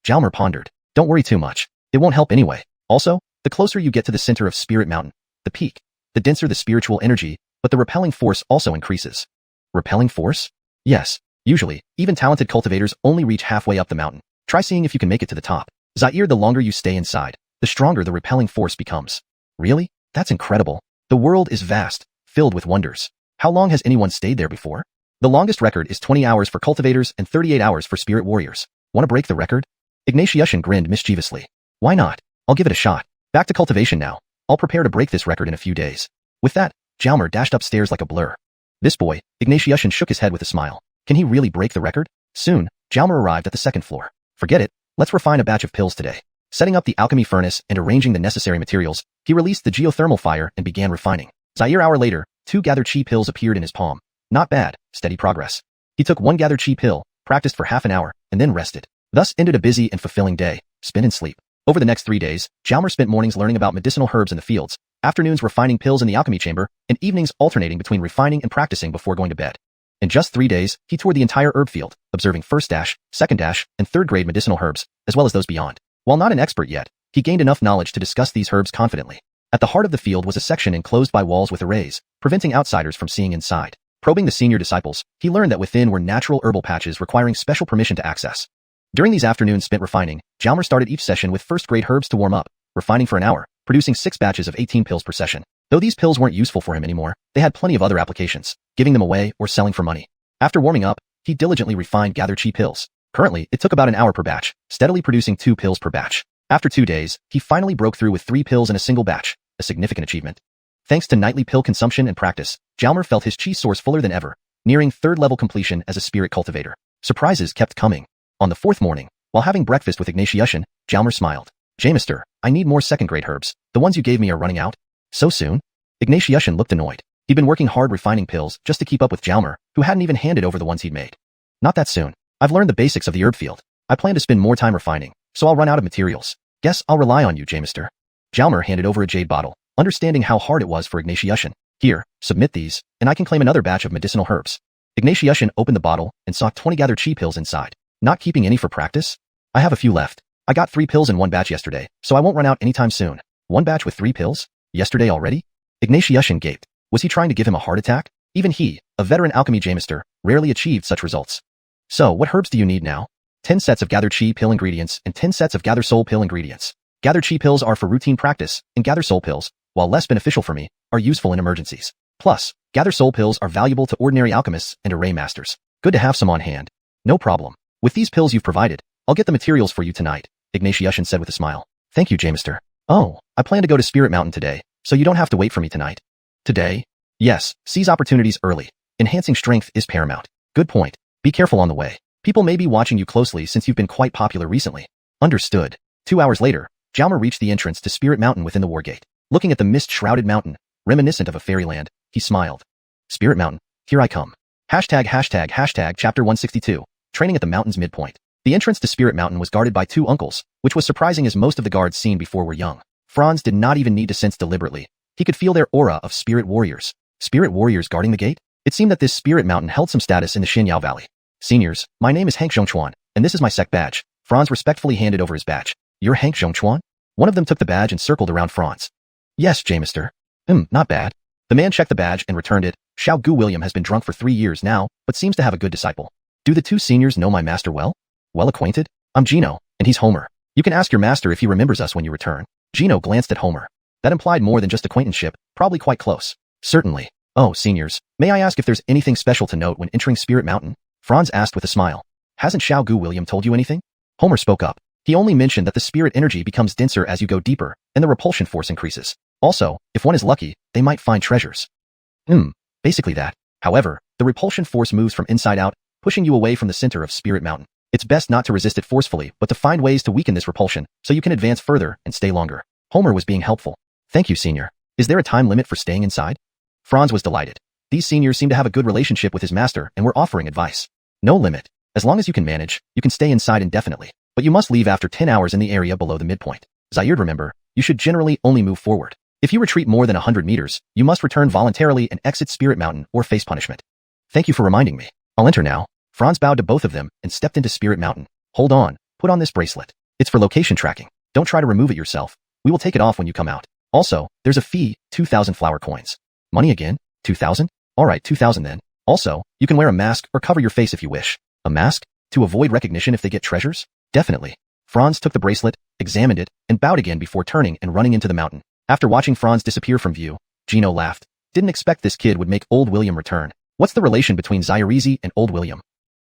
Jalmer pondered. Don't worry too much. It won't help anyway. Also, the closer you get to the center of Spirit Mountain, the peak, the denser the spiritual energy, but the repelling force also increases. Repelling force? Yes. Usually, even talented cultivators only reach halfway up the mountain. Try seeing if you can make it to the top. Zaire, the longer you stay inside, the stronger the repelling force becomes. Really? That's incredible. The world is vast, filled with wonders. How long has anyone stayed there before? The longest record is 20 hours for cultivators and 38 hours for spirit warriors. Want to break the record? Ignatiushan grinned mischievously. Why not? I'll give it a shot. Back to cultivation now. I'll prepare to break this record in a few days. With that, Jalmer dashed upstairs like a blur. This boy, Ignatiushan shook his head with a smile. Can he really break the record? Soon, Jalmer arrived at the 2nd floor. Forget it. Let's refine a batch of pills today. Setting up the alchemy furnace and arranging the necessary materials, he released the geothermal fire and began refining. Zaire, hour later, 2 gathered chi pills appeared in his palm. Not bad, steady progress. He took 1 gathered chi pill, practiced for half an hour, and then rested. Thus ended a busy and fulfilling day, spent in sleep. Over the next 3 days, Jalmer spent mornings learning about medicinal herbs in the fields, afternoons refining pills in the alchemy chamber, and evenings alternating between refining and practicing before going to bed. In just 3 days, he toured the entire herb field, observing 1st dash, 2nd dash, and 3rd grade medicinal herbs, as well as those beyond. While not an expert yet, he gained enough knowledge to discuss these herbs confidently. At the heart of the field was a section enclosed by walls with arrays, preventing outsiders from seeing inside. Probing the senior disciples, he learned that within were natural herbal patches requiring special permission to access. During these afternoons spent refining, Jalmer started each session with 1st grade herbs to warm up, refining for an hour, producing 6 batches of 18 pills per session. Though these pills weren't useful for him anymore, they had plenty of other applications, giving them away or selling for money. After warming up, he diligently refined gathered chi pills. Currently, it took about an hour per batch, steadily producing 2 pills per batch. After 2 days, he finally broke through with 3 pills in a single batch, a significant achievement. Thanks to nightly pill consumption and practice, Jalmer felt his chi source fuller than ever, nearing 3rd level completion as a spirit cultivator. Surprises kept coming. On the 4th morning, while having breakfast with Ignatiushan, Jalmer smiled. Jamister, I need more 2nd grade herbs. The ones you gave me are running out. So soon? Ignatius looked annoyed. He'd been working hard refining pills just to keep up with Jalmer, who hadn't even handed over the ones he'd made. Not that soon. I've learned the basics of the herb field. I plan to spend more time refining, so I'll run out of materials. Guess I'll rely on you, Jamister. Jalmer handed over a jade bottle, understanding how hard it was for Ignatius. Here, submit these, and I can claim another batch of medicinal herbs. Ignatius opened the bottle and saw 20 gathered chi pills inside. Not keeping any for practice? I have a few left. I got 3 pills in one batch yesterday, so I won't run out anytime soon. One batch with 3 pills? Yesterday already? Ignatius gaped. Was he trying to give him a heart attack? Even he, a veteran alchemy Jamister, rarely achieved such results. So, what herbs do you need now? 10 sets of gathered chi pill ingredients and 10 sets of gather soul pill ingredients. Gathered chi pills are for routine practice, and gather soul pills, while less beneficial for me, are useful in emergencies. Plus, gather soul pills are valuable to ordinary alchemists and array masters. Good to have some on hand. No problem. With these pills you've provided, I'll get the materials for you tonight, Ignatius said with a smile. Thank you, Jamister. Oh, I plan to go to Spirit Mountain today, so you don't have to wait for me tonight. Today? Yes, seize opportunities early. Enhancing strength is paramount. Good point. Be careful on the way. People may be watching you closely since you've been quite popular recently. Understood. 2 hours later, Jalmer reached the entrance to Spirit Mountain within the Wargate. Looking at the mist-shrouded mountain, reminiscent of a fairyland, he smiled. Spirit Mountain, here I come. Chapter 162, Training at the mountain's midpoint. The entrance to Spirit Mountain was guarded by 2 uncles, which was surprising as most of the guards seen before were young. Franz did not even need to sense deliberately. He could feel their aura of spirit warriors. Spirit warriors guarding the gate? It seemed that this Spirit Mountain held some status in the Xinyao Valley. Seniors, my name is Hank Zhongchuan, and this is my sect badge. Franz respectfully handed over his badge. You're Hank Zhongchuan? One of them took the badge and circled around Franz. Yes, Jamister. Not bad. The man checked the badge and returned it. Xiao Gu William has been drunk for 3 years now, but seems to have a good disciple. Do the 2 seniors know my master well? Well acquainted? I'm Gino, and he's Homer. You can ask your master if he remembers us when you return. Gino glanced at Homer. That implied more than just acquaintanceship, probably quite close. Certainly. Oh, seniors, may I ask if there's anything special to note when entering Spirit Mountain? Franz asked with a smile. Hasn't Xiao Gu William told you anything? Homer spoke up. He only mentioned that the spirit energy becomes denser as you go deeper, and the repulsion force increases. Also, if one is lucky, they might find treasures. Basically that. However, the repulsion force moves from inside out, pushing you away from the center of Spirit Mountain. It's best not to resist it forcefully, but to find ways to weaken this repulsion, so you can advance further and stay longer. Homer was being helpful. Thank you, senior. Is there a time limit for staying inside? Franz was delighted. These seniors seemed to have a good relationship with his master and were offering advice. No limit. As long as you can manage, you can stay inside indefinitely. But you must leave after 10 hours in the area below the midpoint. Zaire, remember, you should generally only move forward. If you retreat more than 100 meters, you must return voluntarily and exit Spirit Mountain or face punishment. Thank you for reminding me. I'll enter now. Franz bowed to both of them and stepped into Spirit Mountain. Hold on, put on this bracelet. It's for location tracking. Don't try to remove it yourself. We will take it off when you come out. Also, there's a fee, 2,000 flower coins. Money again? 2,000? Alright, 2,000 then. Also, you can wear a mask or cover your face if you wish. A mask? To avoid recognition if they get treasures? Definitely. Franz took the bracelet, examined it, and bowed again before turning and running into the mountain. After watching Franz disappear from view, Gino laughed. Didn't expect this kid would make Old William return. What's the relation between Zairizi and Old William?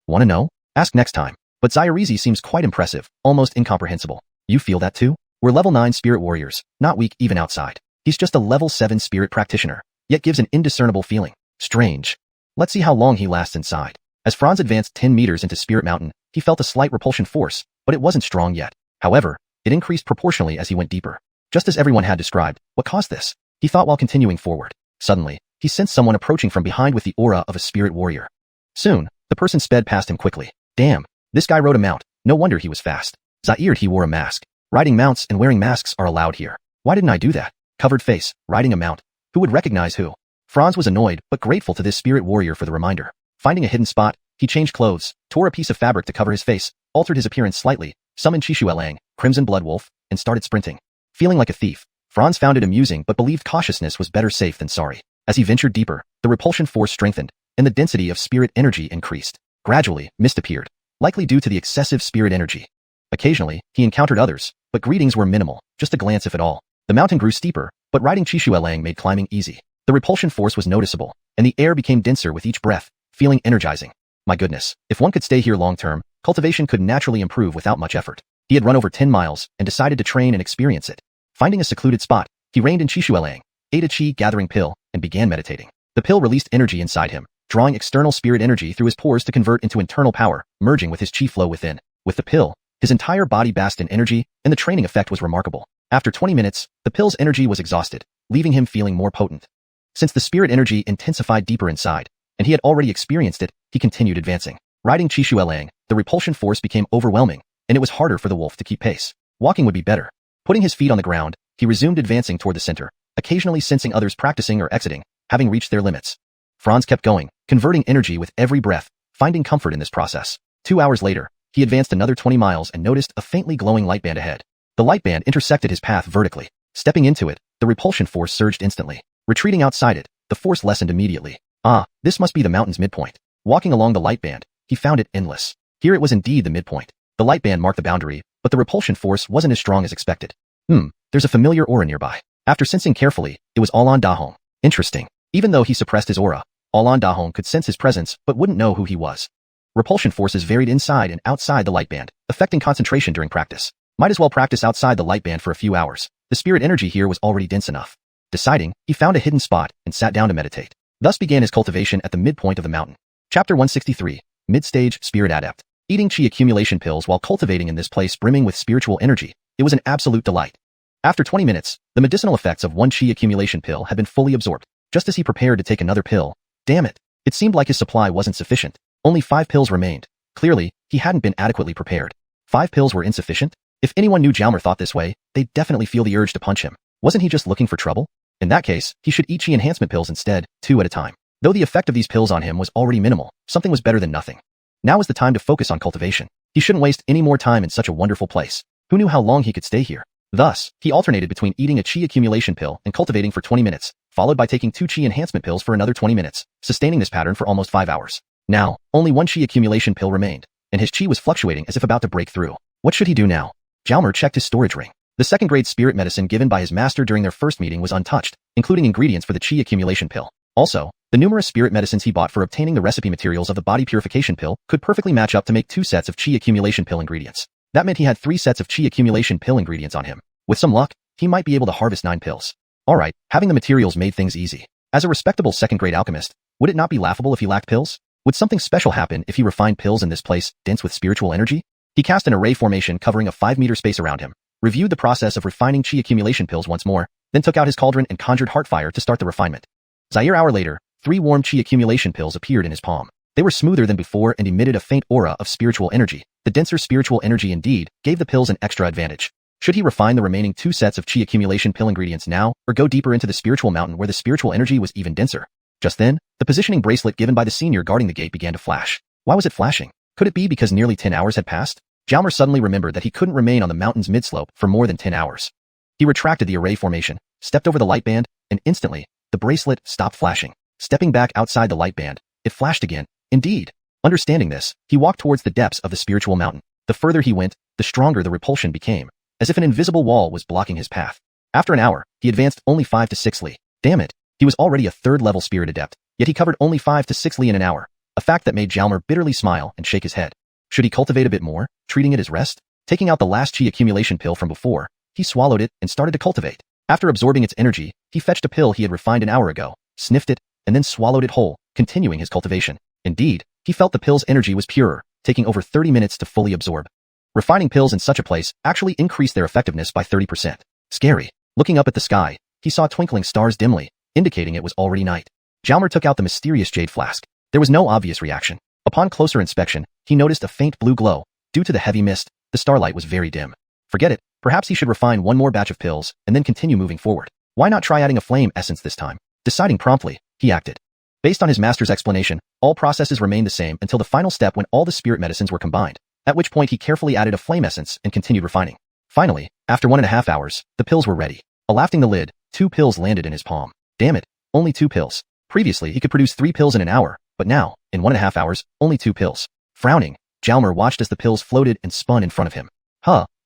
Wanna know? Ask next time. But Zairizi seems quite impressive, almost incomprehensible. You feel that too? We're level 9 spirit warriors, not weak even outside. He's just a level 7 spirit practitioner, yet gives an indiscernible feeling. Strange. Let's see how long he lasts inside. As Franz advanced 10 meters into Spirit Mountain, he felt a slight repulsion force, but it wasn't strong yet. However, it increased proportionally as he went deeper. Just as everyone had described, what caused this? He thought while continuing forward. Suddenly, he sensed someone approaching from behind with the aura of a spirit warrior. Soon, the person sped past him quickly. Damn, this guy rode a mount. No wonder he was fast. Zaire, he wore a mask. Riding mounts and wearing masks are allowed here. Why didn't I do that? Covered face, riding a mount. Who would recognize who? Franz was annoyed but grateful to this spirit warrior for the reminder. Finding a hidden spot, he changed clothes, tore a piece of fabric to cover his face, altered his appearance slightly, summoned Chishuelang, Crimson Blood Wolf, and started sprinting. Feeling like a thief, Franz found it amusing but believed cautiousness was better safe than sorry. As he ventured deeper, the repulsion force strengthened, and the density of spirit energy increased. Gradually, mist appeared, likely due to the excessive spirit energy. Occasionally, he encountered others, but greetings were minimal, just a glance if at all. The mountain grew steeper, but riding Chishuelang made climbing easy. The repulsion force was noticeable, and the air became denser with each breath, feeling energizing. My goodness, if one could stay here long-term, cultivation could naturally improve without much effort. He had run over 10 miles and decided to train and experience it. Finding a secluded spot, he reined in Chishuelang, ate a chi-gathering pill, and began meditating. The pill released energy inside him, drawing external spirit energy through his pores to convert into internal power, merging with his chi flow within. With the pill, his entire body basked in energy, and the training effect was remarkable. After 20 minutes, the pill's energy was exhausted, leaving him feeling more potent. Since the spirit energy intensified deeper inside, and he had already experienced it, he continued advancing. Riding Chishuelang, the repulsion force became overwhelming, and it was harder for the wolf to keep pace. Walking would be better. Putting his feet on the ground, he resumed advancing toward the center, occasionally sensing others practicing or exiting, having reached their limits. Franz kept going, converting energy with every breath, finding comfort in this process. 2 hours later, he advanced another 20 miles and noticed a faintly glowing light band ahead. The light band intersected his path vertically. Stepping into it, the repulsion force surged instantly. Retreating outside it, the force lessened immediately. Ah, this must be the mountain's midpoint. Walking along the light band, he found it endless. Here it was indeed the midpoint. The light band marked the boundary, but the repulsion force wasn't as strong as expected. There's a familiar aura nearby. After sensing carefully, it was Alan Dahong. Interesting. Even though he suppressed his aura, Alan Dahong could sense his presence but wouldn't know who he was. Repulsion forces varied inside and outside the light band, affecting concentration during practice. Might as well practice outside the light band for a few hours. The spirit energy here was already dense enough. Deciding, he found a hidden spot and sat down to meditate. Thus began his cultivation at the midpoint of the mountain. Chapter 163, Mid-Stage Spirit Adept. Eating chi accumulation pills while cultivating in this place brimming with spiritual energy, it was an absolute delight. After 20 minutes, the medicinal effects of one chi accumulation pill had been fully absorbed. Just as he prepared to take another pill, damn it, it seemed like his supply wasn't sufficient. Only 5 pills remained. Clearly, he hadn't been adequately prepared. 5 pills were insufficient? If anyone knew Jalmer thought this way, they'd definitely feel the urge to punch him. Wasn't he just looking for trouble? In that case, he should eat chi enhancement pills instead, 2 at a time. Though the effect of these pills on him was already minimal, something was better than nothing. Now was the time to focus on cultivation. He shouldn't waste any more time in such a wonderful place. Who knew how long he could stay here? Thus, he alternated between eating a chi accumulation pill and cultivating for 20 minutes, followed by taking 2 chi enhancement pills for another 20 minutes, sustaining this pattern for almost 5 hours. Now, only 1 chi accumulation pill remained, and his chi was fluctuating as if about to break through. What should he do now? Jalmer checked his storage ring. The second-grade spirit medicine given by his master during their first meeting was untouched, including ingredients for the chi accumulation pill. Also, the numerous spirit medicines he bought for obtaining the recipe materials of the body purification pill could perfectly match up to make 2 sets of chi accumulation pill ingredients. That meant he had 3 sets of chi accumulation pill ingredients on him. With some luck, he might be able to harvest 9 pills. Alright, having the materials made things easy. As a respectable second-grade alchemist, would it not be laughable if he lacked pills? Would something special happen if he refined pills in this place, dense with spiritual energy? He cast an array formation covering a 5-meter space around him, reviewed the process of refining chi accumulation pills once more, then took out his cauldron and conjured heartfire to start the refinement. Zaire hour later, 3 warm chi accumulation pills appeared in his palm. They were smoother than before and emitted a faint aura of spiritual energy. The denser spiritual energy indeed gave the pills an extra advantage. Should he refine the remaining 2 sets of chi accumulation pill ingredients now, or go deeper into the spiritual mountain where the spiritual energy was even denser? Just then, the positioning bracelet given by the senior guarding the gate began to flash. Why was it flashing? Could it be because nearly 10 hours had passed? Jalmer suddenly remembered that he couldn't remain on the mountain's midslope for more than 10 hours. He retracted the array formation, stepped over the light band, and instantly, the bracelet stopped flashing. Stepping back outside the light band, it flashed again. Indeed. Understanding this, he walked towards the depths of the spiritual mountain. The further he went, the stronger the repulsion became, as if an invisible wall was blocking his path. After an hour, he advanced only 5 to 6 li. Damn it. He was already a 3rd-level spirit adept, yet he covered only 5 to 6 li in an hour, a fact that made Jalmer bitterly smile and shake his head. Should he cultivate a bit more, treating it as rest? Taking out the last chi accumulation pill from before, he swallowed it and started to cultivate. After absorbing its energy, he fetched a pill he had refined an hour ago, sniffed it, and then swallowed it whole, continuing his cultivation. Indeed, he felt the pill's energy was purer, taking over 30 minutes to fully absorb. Refining pills in such a place actually increased their effectiveness by 30%. Scary. Looking up at the sky, he saw twinkling stars dimly, indicating it was already night. Jalmer took out the mysterious jade flask. There was no obvious reaction. Upon closer inspection, he noticed a faint blue glow. Due to the heavy mist, the starlight was very dim. Forget it, perhaps he should refine 1 more batch of pills and then continue moving forward. Why not try adding a flame essence this time? Deciding promptly, he acted. Based on his master's explanation, all processes remained the same until the final step when all the spirit medicines were combined, at which point he carefully added a flame essence and continued refining. Finally, after 1.5 hours, the pills were ready. Lifting the lid, 2 pills landed in his palm. Damn it, only 2 pills. Previously, he could produce 3 pills in an hour, but now, in 1.5 hours, only 2 pills. Frowning, Jalmer watched as the pills floated and spun in front of him.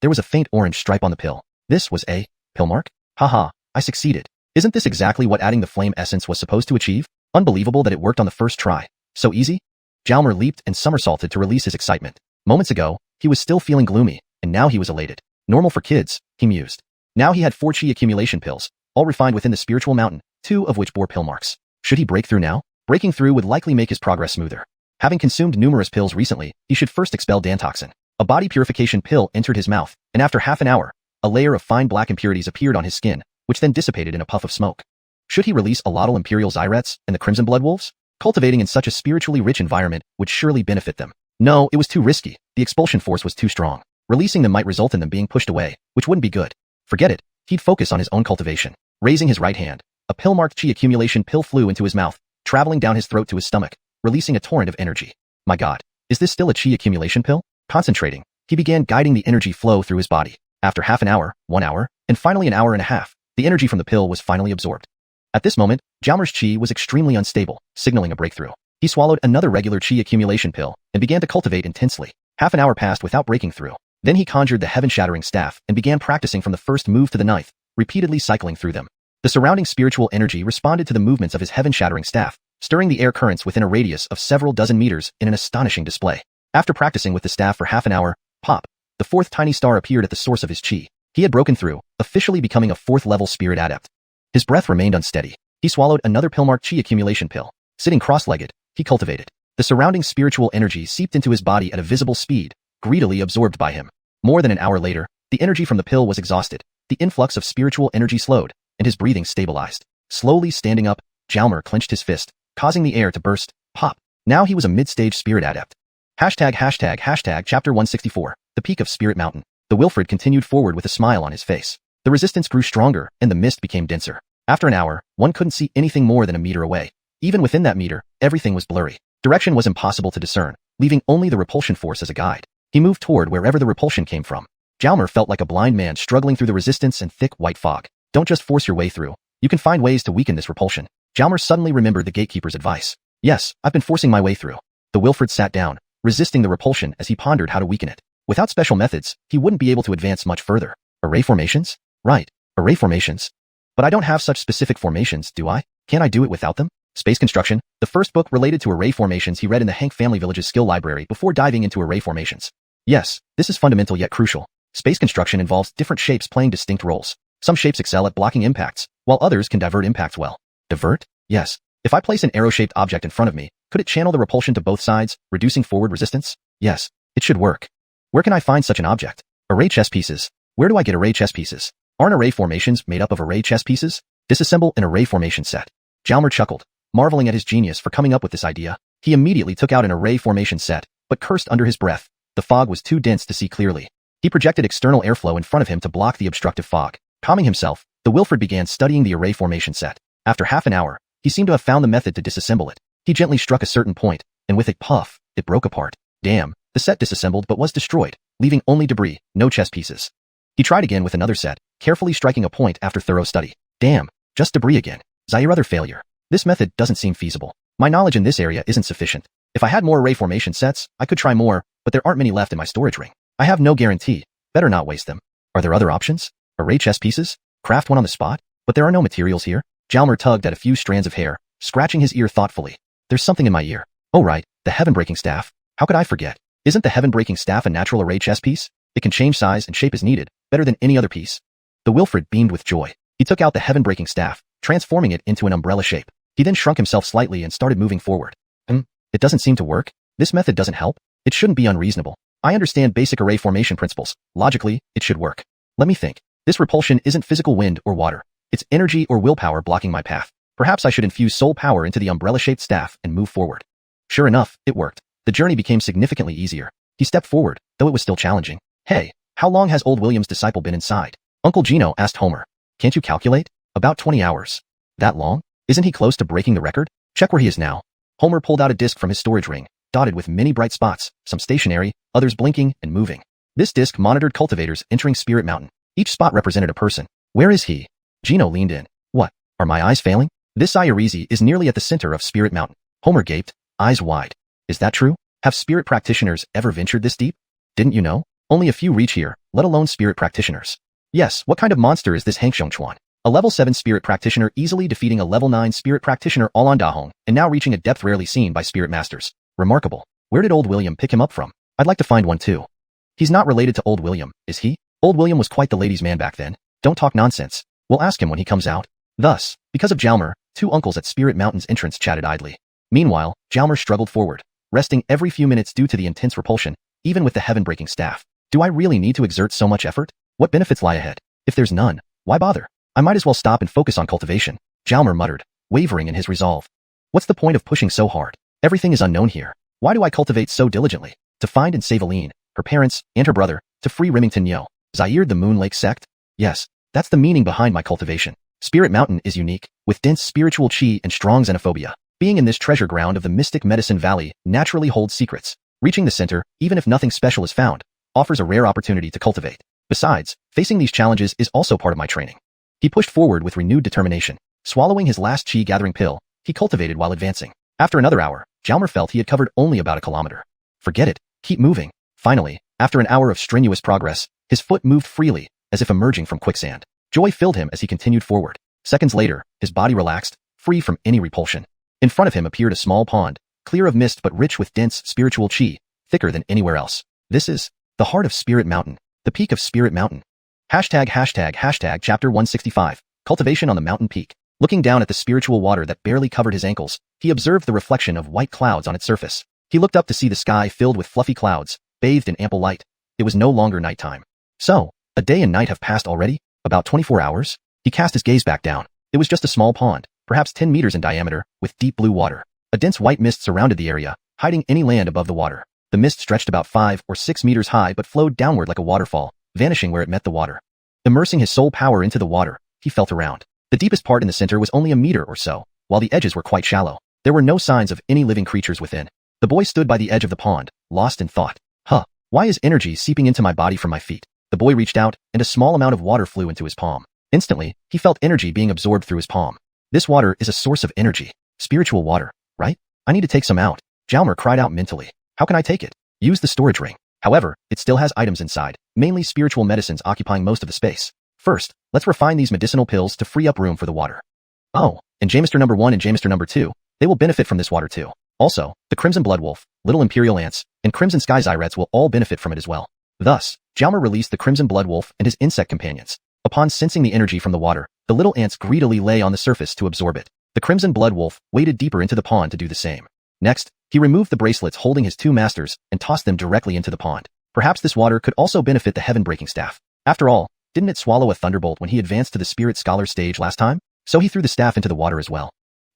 There was a faint orange stripe on the pill. This was a pill mark? Haha, I succeeded. Isn't this exactly what adding the flame essence was supposed to achieve? Unbelievable that it worked on the first try. So easy? Jalmer leaped and somersaulted to release his excitement. Moments ago, he was still feeling gloomy, and now he was elated. Normal for kids, he mused. Now he had 4 chi accumulation pills, all refined within the spiritual mountain, 2 of which bore pill marks. Should he break through now? Breaking through would likely make his progress smoother. Having consumed numerous pills recently, he should first expel Dantoxin. A body purification pill entered his mouth, and after half an hour, A layer of fine black impurities appeared on his skin, which then dissipated in a puff of smoke. Should he release Alotl Imperial Zyrets and the Crimson Blood Wolves? Cultivating in such a spiritually rich environment would surely benefit them. No, it was too risky. The expulsion force was too strong. Releasing them might result in them being pushed away, which wouldn't be good. Forget it. He'd focus on his own cultivation. Raising his right hand, a pill-marked chi accumulation pill flew into his mouth, traveling down his throat to his stomach, releasing a torrent of energy. My God, is this still a chi accumulation pill? Concentrating, he began guiding the energy flow through his body. After half an hour, 1 hour, and finally an hour and a half, the energy from the pill was finally absorbed. At this moment, Jalmer's chi was extremely unstable, signaling a breakthrough. He swallowed another regular chi accumulation pill and began to cultivate intensely. Half an hour passed without breaking through. Then he conjured the heaven-shattering staff and began practicing from the first move to the ninth, repeatedly cycling through them. The surrounding spiritual energy responded to the movements of his heaven-shattering staff, stirring the air currents within a radius of several dozen meters in an astonishing display. After practicing with the staff for half an hour, pop, the fourth tiny star appeared at the source of his chi. He had broken through, officially becoming a fourth-level spirit adept. His breath remained unsteady. He swallowed another pill-marked chi accumulation pill. Sitting cross-legged, he cultivated. The surrounding spiritual energy seeped into his body at a visible speed, greedily absorbed by him. More than an hour later, the energy from the pill was exhausted. The influx of spiritual energy slowed, and his breathing stabilized. Slowly standing up, Jalmer clenched his fist, causing the air to burst. Pop. Now he was a mid-stage spirit adept. Hashtag Chapter 164, The Peak of Spirit Mountain. The Wilfred continued forward with a smile on his face. The resistance grew stronger, and the mist became denser. After an hour, one couldn't see anything more than a meter away. Even within that meter, everything was blurry. Direction was impossible to discern, leaving only the repulsion force as a guide. He moved toward wherever the repulsion came from. Jalmer felt like a blind man struggling through the resistance and thick white fog. Don't just force your way through. You can find ways to weaken this repulsion. Jalmer suddenly remembered the gatekeeper's advice. Yes, I've been forcing my way through. The Wilfred sat down, resisting the repulsion as he pondered how to weaken it. Without special methods, he wouldn't be able to advance much further. Array formations? Right, array formations. But I don't have such specific formations, do I? Can't I do it without them? Space Construction, the first book related to array formations he read in the Hank Family Village's skill library before diving into array formations. Yes, this is fundamental yet crucial. Space construction involves different shapes playing distinct roles. Some shapes excel at blocking impacts, while others can divert impacts well. Divert? Yes. If I place an arrow-shaped object in front of me, could it channel the repulsion to both sides, reducing forward resistance? Yes, it should work. Where can I find such an object? Array chess pieces. Where do I get array chess pieces? Aren't array formations made up of array chess pieces? Disassemble an array formation set. Jalmer chuckled, marveling at his genius for coming up with this idea. He immediately took out an array formation set, but cursed under his breath. The fog was too dense to see clearly. He projected external airflow in front of him to block the obstructive fog. Calming himself, the Wilfred began studying the array formation set. After half an hour, he seemed to have found the method to disassemble it. He gently struck a certain point, and with a puff, it broke apart. Damn, the set disassembled but was destroyed, leaving only debris, no chess pieces. He tried again with another set, carefully striking a point after thorough study. Damn, just debris again. Zaire failure. This method doesn't seem feasible. My knowledge in this area isn't sufficient. If I had more array formation sets, I could try more, but there aren't many left in my storage ring. I have no guarantee. Better not waste them. Are there other options? Array chess pieces? Craft one on the spot? But there are no materials here. Jalmer tugged at a few strands of hair, scratching his ear thoughtfully. There's something in my ear. Oh right, the heaven-breaking staff. How could I forget? Isn't the heaven-breaking staff a natural array chess piece? It can change size and shape as needed, better than any other piece. The Wilfred beamed with joy. He took out the heaven-breaking staff, transforming it into an umbrella shape. He then shrunk himself slightly and started moving forward. It doesn't seem to work. This method doesn't help. It shouldn't be unreasonable. I understand basic array formation principles. Logically, it should work. Let me think. This repulsion isn't physical wind or water. It's energy or willpower blocking my path. Perhaps I should infuse soul power into the umbrella-shaped staff and move forward. Sure enough, it worked. The journey became significantly easier. He stepped forward, though it was still challenging. Hey, how long has old William's disciple been inside? Uncle Gino asked Homer. Can't you calculate? About 20 hours. That long? Isn't he close to breaking the record? Check where he is now. Homer pulled out a disc from his storage ring, dotted with many bright spots, some stationary, others blinking and moving. This disc monitored cultivators entering Spirit Mountain. Each spot represented a person. Where is he? Gino leaned in. What? Are my eyes failing? This Irezi is nearly at the center of Spirit Mountain. Homer gaped, eyes wide. Is that true? Have spirit practitioners ever ventured this deep? Didn't you know? Only a few reach here, let alone spirit practitioners. Yes, what kind of monster is this Hank Xiongchuan? A level 7 spirit practitioner easily defeating a level 9 spirit practitioner all on Dahong, and now reaching a depth rarely seen by spirit masters. Remarkable. Where did old William pick him up from? I'd like to find one too. He's not related to old William, is he? Old William was quite the ladies' man back then. Don't talk nonsense. We'll ask him when he comes out. Thus, because of Jalmer, two uncles at Spirit Mountain's entrance chatted idly. Meanwhile, Jalmer struggled forward, resting every few minutes due to the intense repulsion, even with the heaven-breaking staff. Do I really need to exert so much effort? What benefits lie ahead? If there's none, why bother? I might as well stop and focus on cultivation, Jalmer muttered, wavering in his resolve. What's the point of pushing so hard? Everything is unknown here. Why do I cultivate so diligently? To find and save Aline, her parents, and her brother, to free Remington Yo. Zaire the Moon Lake sect? Yes, that's the meaning behind my cultivation. Spirit Mountain is unique, with dense spiritual chi and strong xenophobia. Being in this treasure ground of the mystic Medicine Valley naturally holds secrets. Reaching the center, even if nothing special is found, offers a rare opportunity to cultivate. Besides, facing these challenges is also part of my training. He pushed forward with renewed determination. Swallowing his last chi-gathering pill, he cultivated while advancing. After another hour, Jalmer felt he had covered only about a kilometer. Forget it, keep moving. Finally, after an hour of strenuous progress, his foot moved freely, as if emerging from quicksand. Joy filled him as he continued forward. Seconds later, his body relaxed, free from any repulsion. In front of him appeared a small pond, clear of mist but rich with dense spiritual chi, thicker than anywhere else. This is the heart of Spirit Mountain, the peak of Spirit Mountain. Hashtag chapter 165, cultivation on the mountain peak. Looking down at the spiritual water that barely covered his ankles, he observed the reflection of white clouds on its surface. He looked up to see the sky filled with fluffy clouds, bathed in ample light. It was no longer nighttime. So, a day and night have passed already? About 24 hours? He cast his gaze back down. It was just a small pond, perhaps 10 meters in diameter, with deep blue water. A dense white mist surrounded the area, hiding any land above the water. The mist stretched about 5 or 6 meters high but flowed downward like a waterfall, vanishing where it met the water. Immersing his soul power into the water, he felt around. The deepest part in the center was only a meter or so, while the edges were quite shallow. There were no signs of any living creatures within. The boy stood by the edge of the pond, lost in thought. Why is energy seeping into my body from my feet? The boy reached out, and a small amount of water flew into his palm. Instantly, he felt energy being absorbed through his palm. This water is a source of energy. Spiritual water, right? I need to take some out. Jalmer cried out mentally. How can I take it? Use the storage ring. However, it still has items inside, mainly spiritual medicines occupying most of the space. First, let's refine these medicinal pills to free up room for the water. Oh, and Jamester number 1 and Jamester number 2, they will benefit from this water too. Also, the Crimson Blood Wolf, Little Imperial Ants, and Crimson Sky Zyrets will all benefit from it as well. Thus, Jalmer released the Crimson Blood Wolf and his insect companions. Upon sensing the energy from the water, the little ants greedily lay on the surface to absorb it. The Crimson Blood Wolf waded deeper into the pond to do the same. Next, he removed the bracelets holding his 2 masters and tossed them directly into the pond. Perhaps this water could also benefit the Heaven-Breaking Staff. After all, didn't it swallow a thunderbolt when he advanced to the Spirit Scholar stage last time? So he threw the staff into the water as well.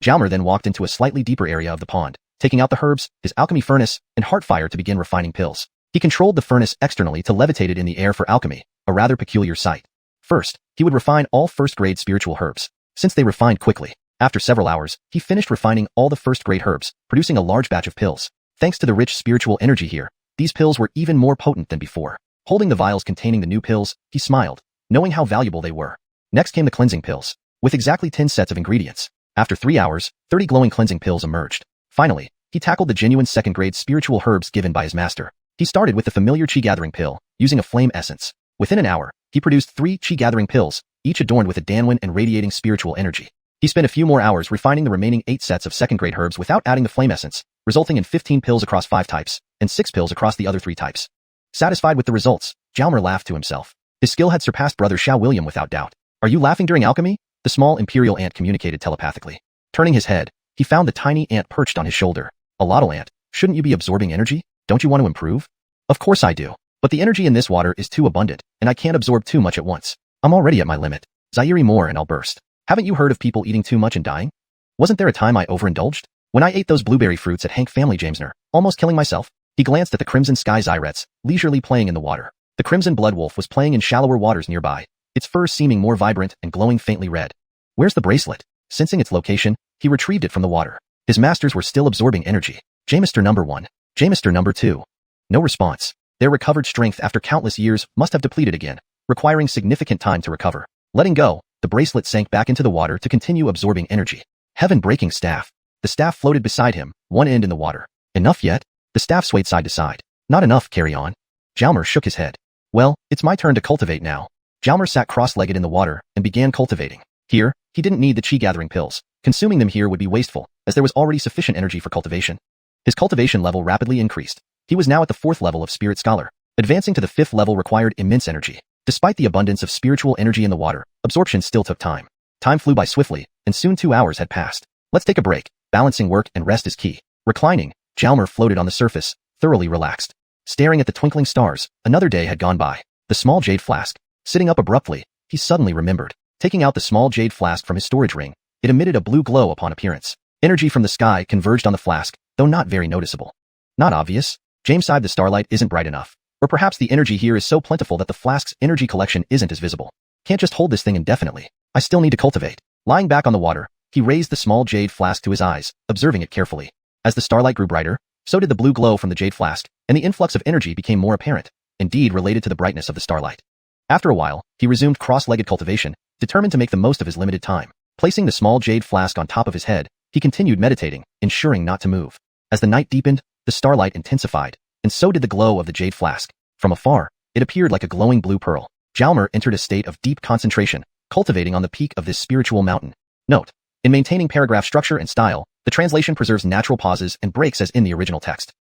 Jalmer then walked into a slightly deeper area of the pond, taking out the herbs, his alchemy furnace, and heartfire to begin refining pills. He controlled the furnace externally to levitate it in the air for alchemy, a rather peculiar sight. First, he would refine all first-grade spiritual herbs, since they refined quickly. After several hours, he finished refining all the first-grade herbs, producing a large batch of pills. Thanks to the rich spiritual energy here, these pills were even more potent than before. Holding the vials containing the new pills, he smiled, knowing how valuable they were. Next came the cleansing pills, with exactly 10 sets of ingredients. After 3 hours, 30 glowing cleansing pills emerged. Finally, he tackled the genuine second-grade spiritual herbs given by his master. He started with the familiar chi-gathering pill, using a flame essence. Within an hour, he produced 3 chi-gathering pills, each adorned with a Danwen and radiating spiritual energy. He spent a few more hours refining the remaining 8 sets of second-grade herbs without adding the flame essence, resulting in 15 pills across 5 types, and 6 pills across the other 3 types. Satisfied with the results, Jalmer laughed to himself. His skill had surpassed Brother Xiao William without doubt. Are you laughing during alchemy? The small imperial ant communicated telepathically. Turning his head, he found the tiny ant perched on his shoulder. Allotl ant, shouldn't you be absorbing energy? Don't you want to improve? Of course I do. But the energy in this water is too abundant, and I can't absorb too much at once. I'm already at my limit. Zaire more and I'll burst. Haven't you heard of people eating too much and dying? Wasn't there a time I overindulged? When I ate those blueberry fruits at Hank Family Jamesner, almost killing myself? He glanced at the Crimson Sky Zyrets, leisurely playing in the water. The Crimson Blood Wolf was playing in shallower waters nearby, its fur seeming more vibrant and glowing faintly red. Where's the bracelet? Sensing its location, he retrieved it from the water. His masters were still absorbing energy. Jamester number 1. Jamester number 2. No response. Their recovered strength after countless years must have depleted again, requiring significant time to recover. Letting go, the bracelet sank back into the water to continue absorbing energy. Heaven-Breaking Staff. The staff floated beside him, one end in the water. Enough yet? The staff swayed side to side. Not enough, carry on. Jalmer shook his head. Well, it's my turn to cultivate now. Jalmer sat cross-legged in the water and began cultivating. Here, he didn't need the chi-gathering pills. Consuming them here would be wasteful, as there was already sufficient energy for cultivation. His cultivation level rapidly increased. He was now at the 4th level of Spirit Scholar. Advancing to the 5th level required immense energy. Despite the abundance of spiritual energy in the water, absorption still took time. Time flew by swiftly, and soon 2 hours had passed. Let's take a break. Balancing work and rest is key. Reclining, Jalmer floated on the surface, thoroughly relaxed. Staring at the twinkling stars, another day had gone by. The small jade flask, Sitting up abruptly, he suddenly remembered. Taking out the small jade flask from his storage ring, it emitted a blue glow upon appearance. Energy from the sky converged on the flask, though not very noticeable. Not obvious. James sighed. The starlight isn't bright enough. Or perhaps the energy here is so plentiful that the flask's energy collection isn't as visible. Can't just hold this thing indefinitely. I still need to cultivate. Lying back on the water, he raised the small jade flask to his eyes, observing it carefully. As the starlight grew brighter, so did the blue glow from the jade flask, and the influx of energy became more apparent, indeed related to the brightness of the starlight. After a while, he resumed cross-legged cultivation, determined to make the most of his limited time. Placing the small jade flask on top of his head, he continued meditating, ensuring not to move. As the night deepened, the starlight intensified, and so did the glow of the jade flask. From afar, it appeared like a glowing blue pearl. Jalmer entered a state of deep concentration, cultivating on the peak of this spiritual mountain. Note: in maintaining paragraph structure and style, the translation preserves natural pauses and breaks as in the original text.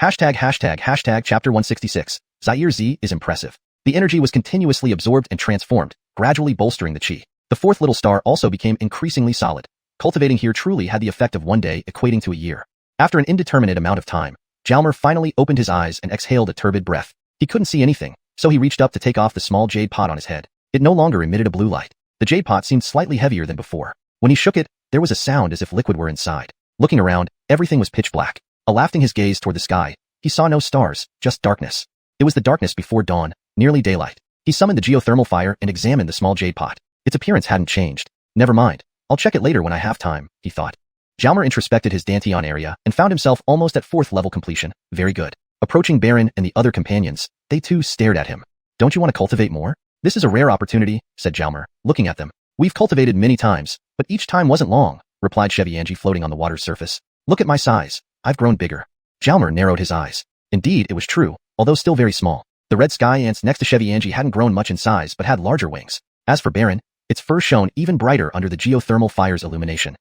Chapter 166. Zaire Z is impressive. The energy was continuously absorbed and transformed, gradually bolstering the chi. The fourth little star also became increasingly solid. Cultivating here truly had the effect of one day equating to a year. After an indeterminate amount of time, Jalmer finally opened his eyes and exhaled a turbid breath. He couldn't see anything, so he reached up to take off the small jade pot on his head. It no longer emitted a blue light. The jade pot seemed slightly heavier than before. When he shook it, there was a sound as if liquid were inside. Looking around, everything was pitch black. Lifting his gaze toward the sky, he saw no stars, just darkness. It was the darkness before dawn, nearly daylight. He summoned the geothermal fire and examined the small jade pot. Its appearance hadn't changed. Never mind. I'll check it later when I have time, he thought. Jalmer introspected his Danteon area and found himself almost at 4th level completion. Very good. Approaching Baron and the other companions, they too stared at him. Don't you want to cultivate more? This is a rare opportunity, said Jalmer, looking at them. We've cultivated many times, but each time wasn't long, replied Cheviangi floating on the water's surface. Look at my size. I've grown bigger. Jalmer narrowed his eyes. Indeed, it was true, although still very small. The red sky ants next to Cheviangi hadn't grown much in size but had larger wings. As for Baron, its fur shone even brighter under the geothermal fire's illumination.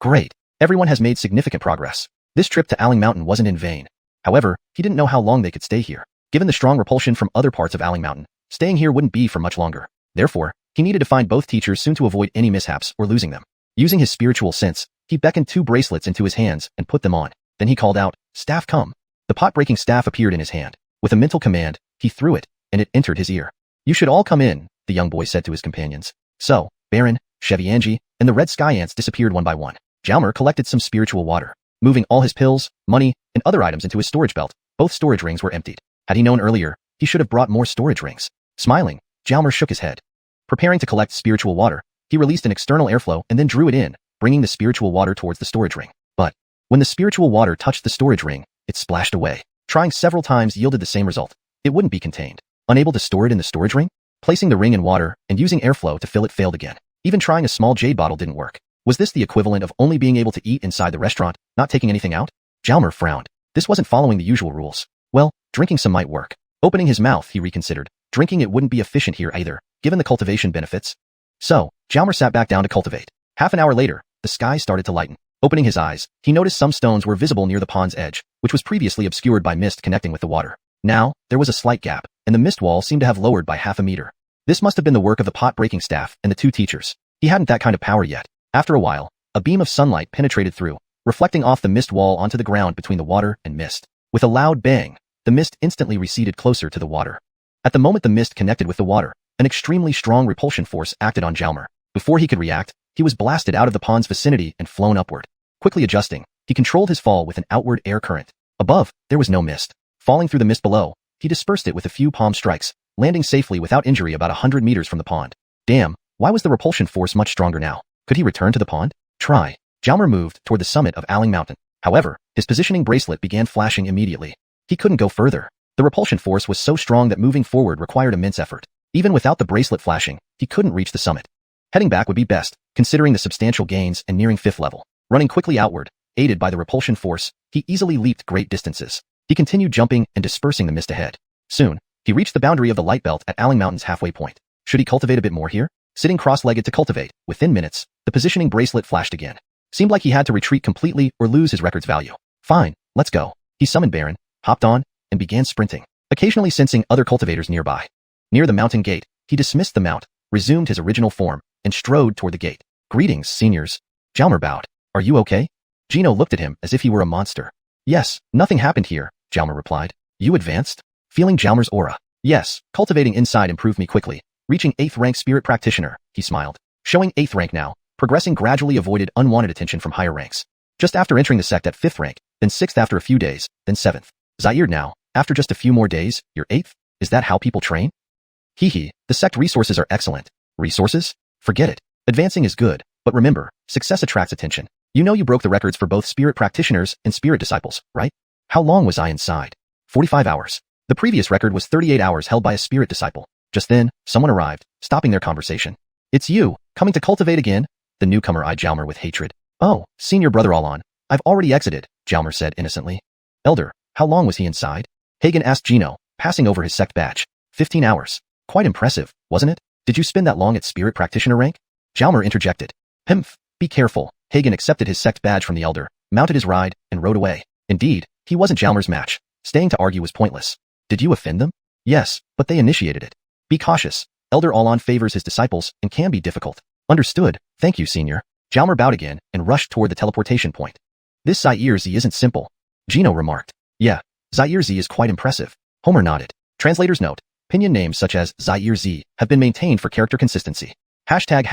Great. Everyone has made significant progress. This trip to Aling Mountain wasn't in vain. However, he didn't know how long they could stay here. Given the strong repulsion from other parts of Aling Mountain, staying here wouldn't be for much longer. Therefore, he needed to find both teachers soon to avoid any mishaps or losing them. Using his spiritual sense, he beckoned 2 bracelets into his hands and put them on. Then he called out, "Staff, come." The pot-breaking staff appeared in his hand. With a mental command, he threw it, and it entered his ear. "You should all come in," the young boy said to his companions. So, Baron, Cheviangi, and the red sky ants disappeared one by one. Jalmer collected some spiritual water. Moving all his pills, money, and other items into his storage belt, both storage rings were emptied. Had he known earlier, he should have brought more storage rings. Smiling, Jalmer shook his head. Preparing to collect spiritual water, he released an external airflow and then drew it in, bringing the spiritual water towards the storage ring. But, when the spiritual water touched the storage ring, it splashed away. Trying several times yielded the same result. It wouldn't be contained. Unable to store it in the storage ring? Placing the ring in water and using airflow to fill it failed again. Even trying a small jade bottle didn't work. Was this the equivalent of only being able to eat inside the restaurant, not taking anything out? Jalmer frowned. This wasn't following the usual rules. Well, drinking some might work. Opening his mouth, he reconsidered. Drinking it wouldn't be efficient here either, given the cultivation benefits. So, Jalmer sat back down to cultivate. Half an hour later, the sky started to lighten. Opening his eyes, he noticed some stones were visible near the pond's edge, which was previously obscured by mist connecting with the water. Now, there was a slight gap, and the mist wall seemed to have lowered by half a meter. This must have been the work of the pot-breaking staff and the 2 teachers. He hadn't that kind of power yet. After a while, a beam of sunlight penetrated through, reflecting off the mist wall onto the ground between the water and mist. With a loud bang, the mist instantly receded closer to the water. At the moment the mist connected with the water, an extremely strong repulsion force acted on Jalmer. Before he could react, he was blasted out of the pond's vicinity and flown upward. Quickly adjusting, he controlled his fall with an outward air current. Above, there was no mist. Falling through the mist below, he dispersed it with a few palm strikes, landing safely without injury about 100 meters from the pond. Damn, why was the repulsion force much stronger now? Could he return to the pond? Try. Jalmer moved toward the summit of Aling Mountain. However, his positioning bracelet began flashing immediately. He couldn't go further. The repulsion force was so strong that moving forward required immense effort. Even without the bracelet flashing, he couldn't reach the summit. Heading back would be best, considering the substantial gains and nearing 5th level. Running quickly outward, aided by the repulsion force, he easily leaped great distances. He continued jumping and dispersing the mist ahead. Soon, he reached the boundary of the light belt at Aling Mountain's halfway point. Should he cultivate a bit more here? Sitting cross-legged to cultivate, within minutes, the positioning bracelet flashed again. Seemed like he had to retreat completely or lose his record's value. Fine, let's go. He summoned Baron, hopped on, and began sprinting, occasionally sensing other cultivators nearby. Near the mountain gate, he dismissed the mount, resumed his original form, and strode toward the gate. Greetings, seniors. Jalmer bowed. Are you okay? Gino looked at him as if he were a monster. Yes, nothing happened here, Jalmer replied. You advanced? Feeling Jalmer's aura. Yes, cultivating inside improved me quickly. Reaching 8th rank spirit practitioner, he smiled. Showing 8th rank now, progressing gradually avoided unwanted attention from higher ranks. Just after entering the sect at 5th rank, then 6th after a few days, then 7th. Zaire now, after just a few more days, you're 8th? Is that how people train? Hee, the sect resources are excellent. Resources? Forget it. Advancing is good, but remember, success attracts attention. You know you broke the records for both spirit practitioners and spirit disciples, right? How long was I inside? 45 hours. The previous record was 38 hours held by a spirit disciple. Just then, someone arrived, stopping their conversation. It's you, coming to cultivate again? The newcomer eyed Jalmer with hatred. Oh, senior brother all on. I've already exited, Jalmer said innocently. Elder, how long was he inside? Hagen asked Gino, passing over his sect badge. 15 hours. Quite impressive, wasn't it? Did you spend that long at spirit practitioner rank? Jalmer interjected. Pimph, be careful. Hagen accepted his sect badge from the elder, mounted his ride, and rode away. Indeed, he wasn't Jalmer's match. Staying to argue was pointless. Did you offend them? Yes, but they initiated it. Be cautious. Elder Alon favors his disciples and can be difficult. Understood. Thank you, senior. Jalmer bowed again and rushed toward the teleportation point. This Zaire-Z isn't simple, Gino remarked. Yeah, Zaire-Z is quite impressive. Homer nodded. Translator's note. Pinyin names such as Zaire-Z have been maintained for character consistency. Hashtag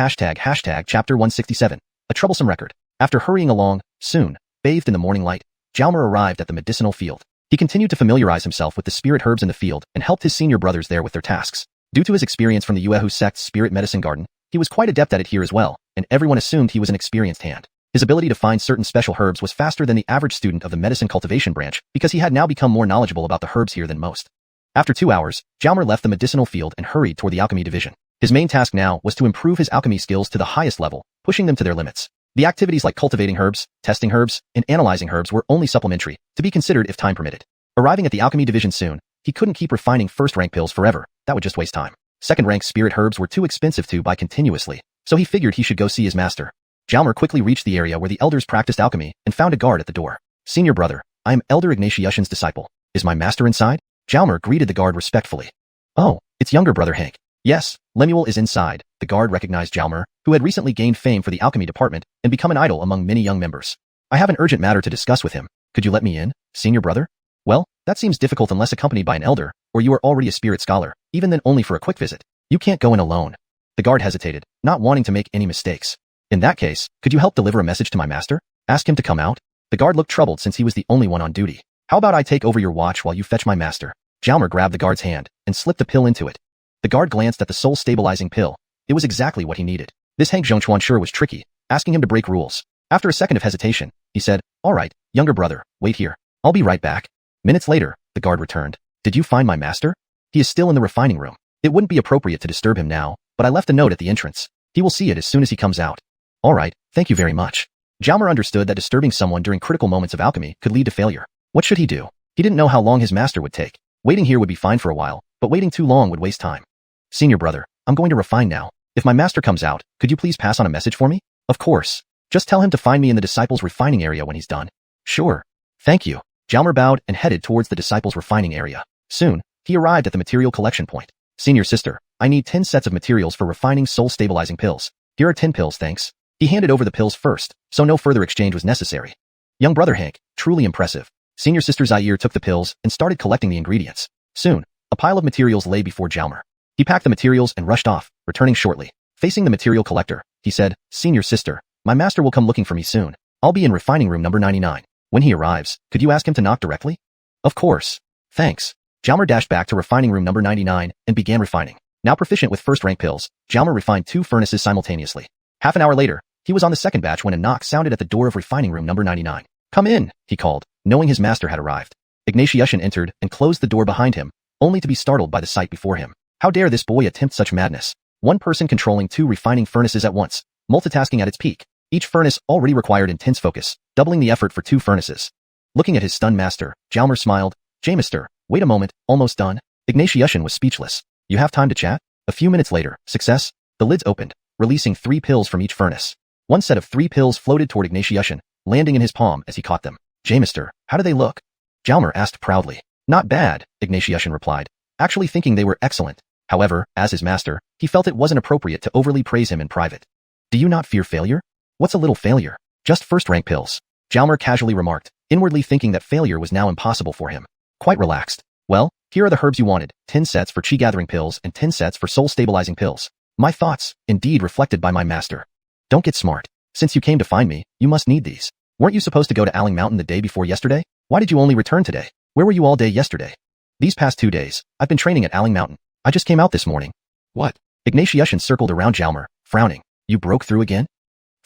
chapter 167. A troublesome record. After hurrying along, soon, bathed in the morning light, Jalmer arrived at the medicinal field. He continued to familiarize himself with the spirit herbs in the field and helped his senior brothers there with their tasks. Due to his experience from the Yuehu sect's spirit medicine garden, he was quite adept at it here as well, and everyone assumed he was an experienced hand. His ability to find certain special herbs was faster than the average student of the medicine cultivation branch because he had now become more knowledgeable about the herbs here than most. After 2 hours, Jalmer left the medicinal field and hurried toward the alchemy division. His main task now was to improve his alchemy skills to the highest level, pushing them to their limits. The activities like cultivating herbs, testing herbs, and analyzing herbs were only supplementary, to be considered if time permitted. Arriving at the alchemy division soon, he couldn't keep refining first-rank pills forever, that would just waste time. Second-rank spirit herbs were too expensive to buy continuously, so he figured he should go see his master. Jalmer quickly reached the area where the elders practiced alchemy and found a guard at the door. Senior brother, I am Elder Ignatius's disciple. Is my master inside? Jalmer greeted the guard respectfully. Oh, it's younger brother Hank. Yes, Lemuel is inside. The guard recognized Jalmer, who had recently gained fame for the alchemy department and become an idol among many young members. I have an urgent matter to discuss with him. Could you let me in, senior brother? Well, that seems difficult unless accompanied by an elder, or you are already a spirit scholar, even then only for a quick visit. You can't go in alone. The guard hesitated, not wanting to make any mistakes. In that case, could you help deliver a message to my master? Ask him to come out? The guard looked troubled since he was the only one on duty. How about I take over your watch while you fetch my master? Jalmer grabbed the guard's hand and slipped a pill into it. The guard glanced at the soul-stabilizing pill. It was exactly what he needed. This Hank Zhongchuan sure was tricky, asking him to break rules. After a second of hesitation, he said, all right, younger brother, wait here. I'll be right back. Minutes later, the guard returned. Did you find my master? He is still in the refining room. It wouldn't be appropriate to disturb him now, but I left a note at the entrance. He will see it as soon as he comes out. All right, thank you very much. Jalmer understood that disturbing someone during critical moments of alchemy could lead to failure. What should he do? He didn't know how long his master would take. Waiting here would be fine for a while, but waiting too long would waste time. Senior brother, I'm going to refine now. If my master comes out, could you please pass on a message for me? Of course. Just tell him to find me in the disciples' refining area when he's done. Sure. Thank you. Jalmer bowed and headed towards the disciples' refining area. Soon, he arrived at the material collection point. Senior sister, I need 10 sets of materials for refining soul-stabilizing pills. Here are 10 pills, thanks. He handed over the pills first, so no further exchange was necessary. Young brother Hank, truly impressive. Senior sister Zaire took the pills and started collecting the ingredients. Soon, a pile of materials lay before Jalmer. He packed the materials and rushed off, returning shortly. Facing the material collector, he said, Senior sister, my master will come looking for me soon. I'll be in refining room number 99. When he arrives, could you ask him to knock directly? Of course. Thanks. Jalmer dashed back to refining room number 99 and began refining. Now proficient with first-rank pills, Jalmer refined 2 furnaces simultaneously. Half an hour later, he was on the second batch when a knock sounded at the door of refining room number 99. Come in, he called, knowing his master had arrived. Ignatius entered and closed the door behind him, only to be startled by the sight before him. How dare this boy attempt such madness? One person controlling 2 refining furnaces at once, multitasking at its peak. Each furnace already required intense focus, doubling the effort for 2 furnaces. Looking at his stunned master, Jalmer smiled. Jamister, wait a moment, almost done. Ignatius was speechless. You have time to chat? A few minutes later, success. The lids opened, releasing 3 pills from each furnace. One set of 3 pills floated toward Ignatius, landing in his palm as he caught them. Jamister, how do they look? Jalmer asked proudly. Not bad, Ignatius replied, actually thinking they were excellent. However, as his master, he felt it wasn't appropriate to overly praise him in private. Do you not fear failure? What's a little failure? Just first-rank pills. Jalmer casually remarked, inwardly thinking that failure was now impossible for him. Quite relaxed. Well, Here are the herbs you wanted, 10 sets for chi-gathering pills and 10 sets for soul-stabilizing pills. My thoughts, indeed reflected by my master. Don't get smart. Since you came to find me, you must need these. Weren't you supposed to go to Aling Mountain the day before yesterday? Why did you only return today? Where were you all day yesterday? These past 2 days, I've been training at Aling Mountain. I just came out this morning. What? Ignatius circled around Jalmer, frowning. You broke through again?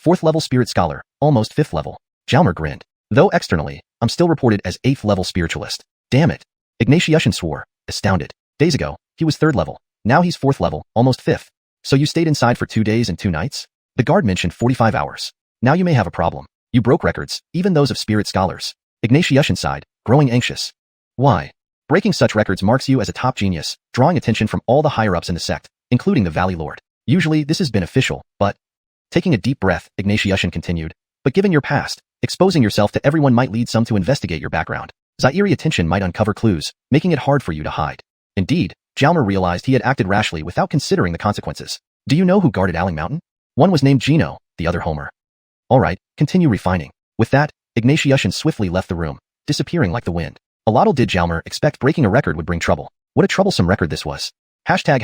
4th level spirit scholar, almost 5th level. Jalmer grinned. Though externally, I'm still reported as 8th level spiritualist. Damn it. Ignatius swore, astounded. Days ago, he was 3rd level. Now he's 4th level, almost 5th. So you stayed inside for 2 days and 2 nights? The guard mentioned 45 hours. Now you may have a problem. You broke records, even those of spirit scholars. Ignatius sighed, growing anxious. Why? Breaking such records marks you as a top genius, drawing attention from all the higher-ups in the sect, including the Valley Lord. Usually, this is beneficial, but... Taking a deep breath, Ignatius continued. But given your past, exposing yourself to everyone might lead some to investigate your background. Zaire attention might uncover clues, making it hard for you to hide. Indeed, Jalmer realized he had acted rashly without considering the consequences. Do you know who guarded Aling Mountain? One was named Gino, the other Homer. Alright, continue refining. With that, Ignatius swiftly left the room, disappearing like the wind. A little did Jalmer expect breaking a record would bring trouble. What a troublesome record this was. Hashtag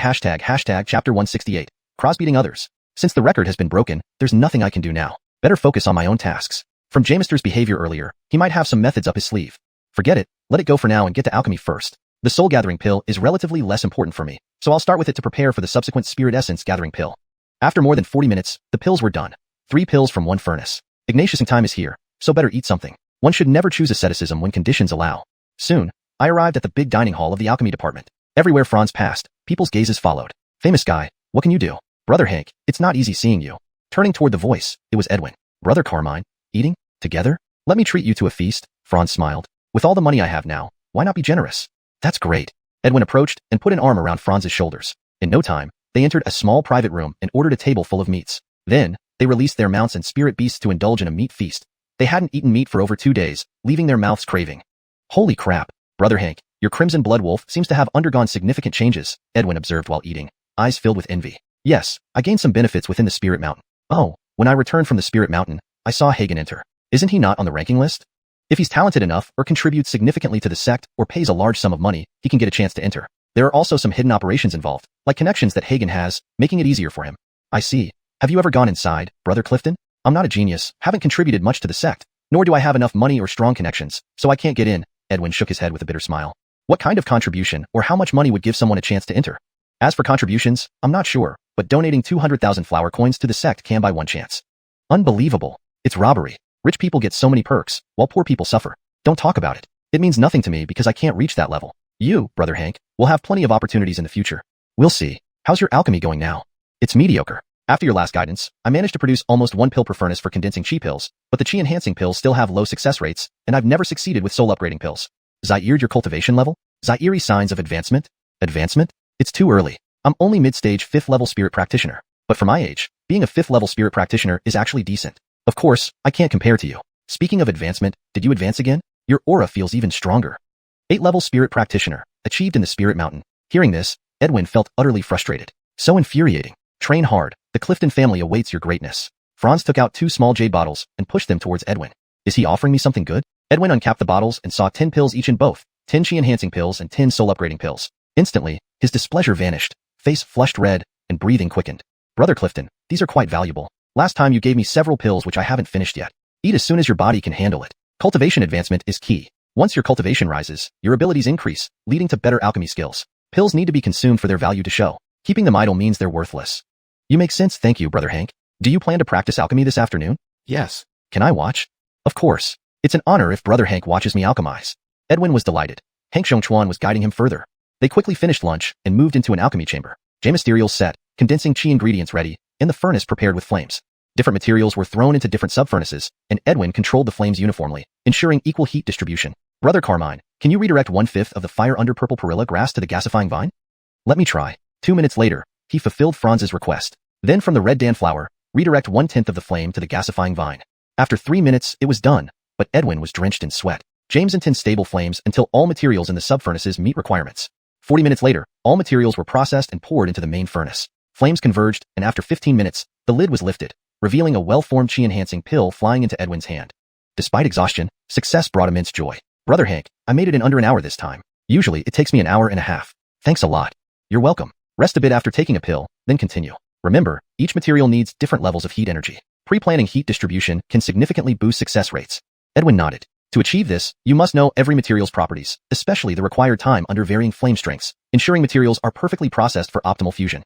chapter 168. Crossbeating others. Since the record has been broken, there's nothing I can do now. Better focus on my own tasks. From Jamister's behavior earlier, he might have some methods up his sleeve. Forget it, let it go for now and get to alchemy first. The soul gathering pill is relatively less important for me, so I'll start with it to prepare for the subsequent spirit essence gathering pill. After more than 40 minutes, the pills were done. 3 pills from 1 furnace. Ignatius' time is here, so better eat something. One should never choose asceticism when conditions allow. Soon, I arrived at the big dining hall of the alchemy department. Everywhere Franz passed, people's gazes followed. Famous guy, what can you do? Brother Hank, it's not easy seeing you. Turning toward the voice, it was Edwin. Brother Carmine, eating? Together? Let me treat you to a feast, Franz smiled. With all the money I have now, why not be generous? That's great. Edwin approached and put an arm around Franz's shoulders. In no time, they entered a small private room and ordered a table full of meats. Then, they released their mounts and spirit beasts to indulge in a meat feast. They hadn't eaten meat for over 2 days, leaving their mouths craving. Holy crap, Brother Hank, your crimson blood wolf seems to have undergone significant changes, Edwin observed while eating, eyes filled with envy. Yes, I gained some benefits within the Spirit Mountain. Oh, when I returned from the Spirit Mountain, I saw Hagen enter. Isn't he not on the ranking list? If he's talented enough or contributes significantly to the sect or pays a large sum of money, he can get a chance to enter. There are also some hidden operations involved, like connections that Hagen has, making it easier for him. I see. Have you ever gone inside, Brother Clifton? I'm not a genius, haven't contributed much to the sect, nor do I have enough money or strong connections, so I can't get in, Edwin shook his head with a bitter smile. What kind of contribution or how much money would give someone a chance to enter? As for contributions, I'm not sure, but donating 200,000 flower coins to the sect can buy one chance. Unbelievable. It's robbery. Rich people get so many perks, while poor people suffer. Don't talk about it. It means nothing to me because I can't reach that level. You, Brother Hank, will have plenty of opportunities in the future. We'll see. How's your alchemy going now? It's mediocre. After your last guidance, I managed to produce almost 1 pill per furnace for condensing chi pills, but the chi enhancing pills still have low success rates, and I've never succeeded with soul upgrading pills. Zaire, your cultivation level? Zaire signs of advancement? Advancement? It's too early. I'm only mid-stage 5th level spirit practitioner. But for my age, being a 5th level spirit practitioner is actually decent. Of course, I can't compare to you. Speaking of advancement, did you advance again? Your aura feels even stronger. 8th level spirit practitioner, achieved in the Spirit Mountain. Hearing this, Edwin felt utterly frustrated. So infuriating. Train hard. The Clifton family awaits your greatness. Franz took out 2 small jade bottles and pushed them towards Edwin. Is he offering me something good? Edwin uncapped the bottles and saw 10 pills each in both, 10 chi enhancing pills and 10 soul upgrading pills. Instantly, his displeasure vanished, face flushed red, and breathing quickened. Brother Clifton, these are quite valuable. Last time you gave me several pills which I haven't finished yet. Eat as soon as your body can handle it. Cultivation advancement is key. Once your cultivation rises, your abilities increase, leading to better alchemy skills. Pills need to be consumed for their value to show. Keeping them idle means they're worthless. You make sense, thank you, Brother Hank. Do you plan to practice alchemy this afternoon? Yes. Can I watch? Of course. It's an honor if Brother Hank watches me alchemize. Edwin was delighted. Hank Zhongchuan was guiding him further. They quickly finished lunch and moved into an alchemy chamber. Materials set, condensing chi ingredients ready, and the furnace prepared with flames. Different materials were thrown into different sub-furnaces, and Edwin controlled the flames uniformly, ensuring equal heat distribution. Brother Carmine, can you redirect 1/5 of the fire under purple perilla grass to the gasifying vine? Let me try. 2 minutes later, he fulfilled Franz's request. Then from the red dan flower, redirect 1/10 of the flame to the gasifying vine. After 3 minutes, it was done, but Edwin was drenched in sweat. James intends stable flames until all materials in the sub-furnaces meet requirements. 40 minutes later, all materials were processed and poured into the main furnace. Flames converged, and after 15 minutes, the lid was lifted, revealing a well-formed chi-enhancing pill flying into Edwin's hand. Despite exhaustion, success brought immense joy. Brother Hank, I made it in under an hour this time. Usually, it takes me an hour and a half. Thanks a lot. You're welcome. Rest a bit after taking a pill, then continue. Remember, each material needs different levels of heat energy. Pre-planning heat distribution can significantly boost success rates. Edwin nodded. To achieve this, you must know every material's properties, especially the required time under varying flame strengths, ensuring materials are perfectly processed for optimal fusion.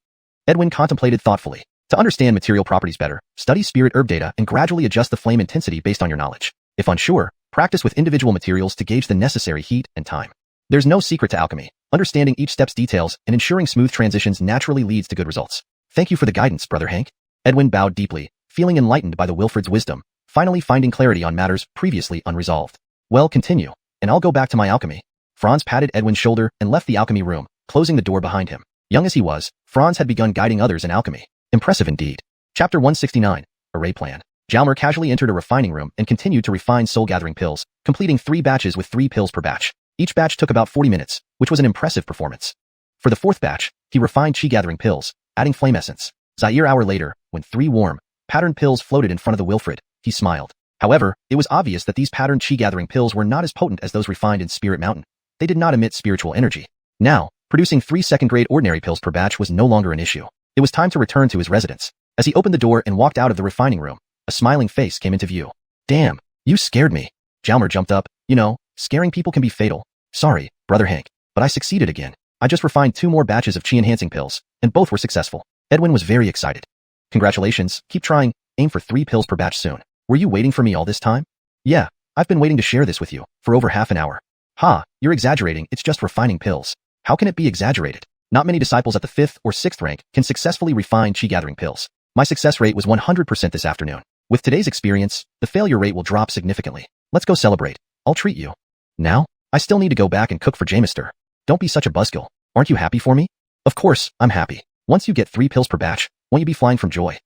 Edwin contemplated thoughtfully. To understand material properties better, study spirit herb data and gradually adjust the flame intensity based on your knowledge. If unsure, practice with individual materials to gauge the necessary heat and time. There's no secret to alchemy. Understanding each step's details and ensuring smooth transitions naturally leads to good results. Thank you for the guidance, Brother Hank. Edwin bowed deeply, feeling enlightened by the Wilfred's wisdom, finally finding clarity on matters previously unresolved. Well, continue, and I'll go back to my alchemy. Franz patted Edwin's shoulder and left the alchemy room, closing the door behind him. Young as he was, Franz had begun guiding others in alchemy. Impressive indeed. Chapter 169, Array Plan. Jalmer casually entered a refining room and continued to refine soul-gathering pills, completing 3 batches with 3 pills per batch. Each batch took about 40 minutes, which was an impressive performance. For the 4th batch, he refined chi-gathering pills, adding flame essence. Zaire hour later, when 3 warm, patterned pills floated in front of the Wilfred, he smiled. However, it was obvious that these patterned chi-gathering pills were not as potent as those refined in Spirit Mountain. They did not emit spiritual energy. Now, producing 3 second-grade ordinary pills per batch was no longer an issue. It was time to return to his residence. As he opened the door and walked out of the refining room, a smiling face came into view. Damn, you scared me. Jalmer jumped up. You know, scaring people can be fatal. Sorry, Brother Hank, but I succeeded again. I just refined 2 more batches of chi-enhancing pills, and both were successful. Edwin was very excited. Congratulations, keep trying, aim for 3 pills per batch soon. Were you waiting for me all this time? Yeah, I've been waiting to share this with you, for over half an hour. Ha, you're exaggerating, it's just refining pills. How can it be exaggerated? Not many disciples at the 5th or 6th rank can successfully refine chi-gathering pills. My success rate was 100% this afternoon. With today's experience, the failure rate will drop significantly. Let's go celebrate. I'll treat you. Now? I still need to go back and cook for Jamister. Don't be such a buzzkill. Aren't you happy for me? Of course, I'm happy. Once you get 3 pills per batch, won't you be flying from joy?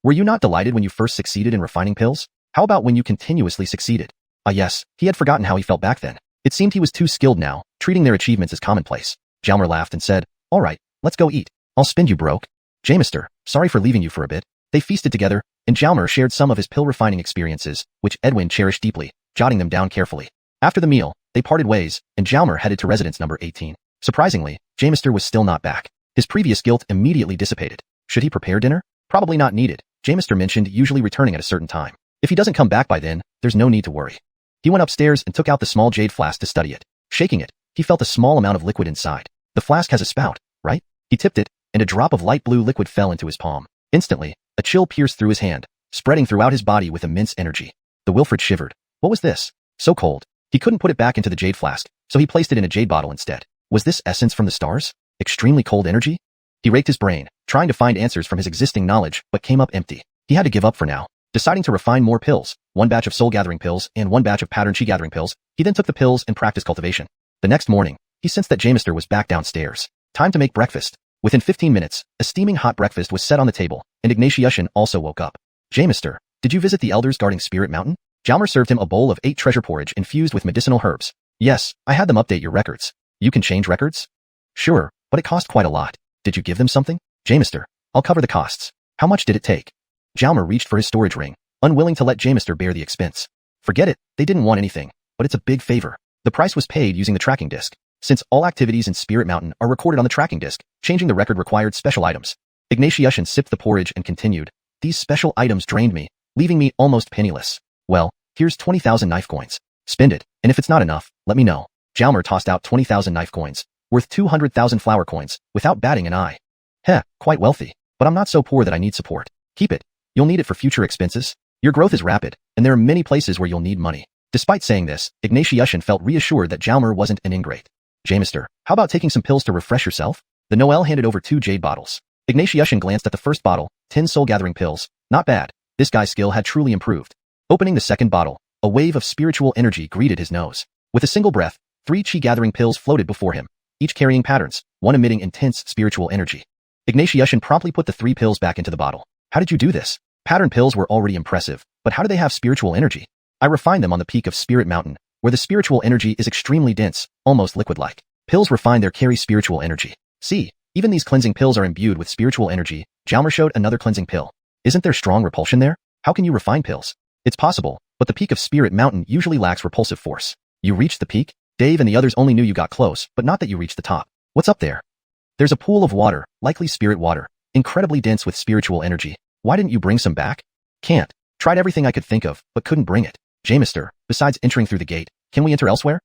Were you not delighted when you first succeeded in refining pills? How about when you continuously succeeded? Ah yes, he had forgotten how he felt back then. It seemed he was too skilled now, treating their achievements as commonplace. Jalmer laughed and said, all right, let's go eat. I'll spend you broke. Jamister, sorry for leaving you for a bit. They feasted together, and Jalmer shared some of his pill refining experiences, which Edwin cherished deeply, jotting them down carefully. After the meal, they parted ways, and Jalmer headed to residence number 18. Surprisingly, Jamister was still not back. His previous guilt immediately dissipated. Should he prepare dinner? Probably not needed. Jamister mentioned usually returning at a certain time. If he doesn't come back by then, there's no need to worry. He went upstairs and took out the small jade flask to study it. Shaking it, he felt a small amount of liquid inside. The flask has a spout, right? He tipped it, and a drop of light blue liquid fell into his palm. Instantly, a chill pierced through his hand, spreading throughout his body with immense energy. The Wilfred shivered. What was this? So cold. He couldn't put it back into the jade flask, so he placed it in a jade bottle instead. Was this essence from the stars? Extremely cold energy? He raked his brain, trying to find answers from his existing knowledge, but came up empty. He had to give up for now. Deciding to refine more pills, 1 batch of soul-gathering pills and 1 batch of pattern chi-gathering pills, he then took the pills and practiced cultivation. The next morning, he sensed that Jamister was back downstairs. Time to make breakfast. Within 15 minutes, a steaming hot breakfast was set on the table, and Ignatiushan also woke up. Jamister, did you visit the elders guarding Spirit Mountain? Jalmer served him a bowl of 8 treasure porridge infused with medicinal herbs. Yes, I had them update your records. You can change records? Sure, but it cost quite a lot. Did you give them something? Jamister, I'll cover the costs. How much did it take? Jalmer reached for his storage ring, unwilling to let Jamister bear the expense. Forget it, they didn't want anything, but it's a big favor. The price was paid using the tracking disc. Since all activities in Spirit Mountain are recorded on the tracking disc, changing the record required special items. Ignatiushan sipped the porridge and continued. These special items drained me, leaving me almost penniless. Well, here's 20,000 knife coins. Spend it, and if it's not enough, let me know. Jalmer tossed out 20,000 knife coins, worth 200,000 flower coins, without batting an eye. Heh, quite wealthy, but I'm not so poor that I need support. Keep it. You'll need it for future expenses. Your growth is rapid, and there are many places where you'll need money. Despite saying this, Ignatiushan felt reassured that Jalmer wasn't an ingrate. Jamister, how about taking some pills to refresh yourself? The Noel handed over 2 jade bottles. Ignatiushan glanced at the first bottle, 10 soul-gathering pills. Not bad. This guy's skill had truly improved. Opening the second bottle, a wave of spiritual energy greeted his nose. With a single breath, 3 chi-gathering pills floated before him, each carrying patterns, one emitting intense spiritual energy. Ignatiushan promptly put the 3 pills back into the bottle. How did you do this? Pattern pills were already impressive, but how do they have spiritual energy? I refined them on the peak of Spirit Mountain, where the spiritual energy is extremely dense, almost liquid-like. Pills refined there carry spiritual energy. See, even these cleansing pills are imbued with spiritual energy. Jalmer showed another cleansing pill. Isn't there strong repulsion there? How can you refine pills? It's possible, but the peak of Spirit Mountain usually lacks repulsive force. You reached the peak? Dave and the others only knew you got close, but not that you reached the top. What's up there? There's a pool of water, likely spirit water, incredibly dense with spiritual energy. Why didn't you bring some back? Can't. Tried everything I could think of, but couldn't bring it. Jamester, besides entering through the gate, can we enter elsewhere?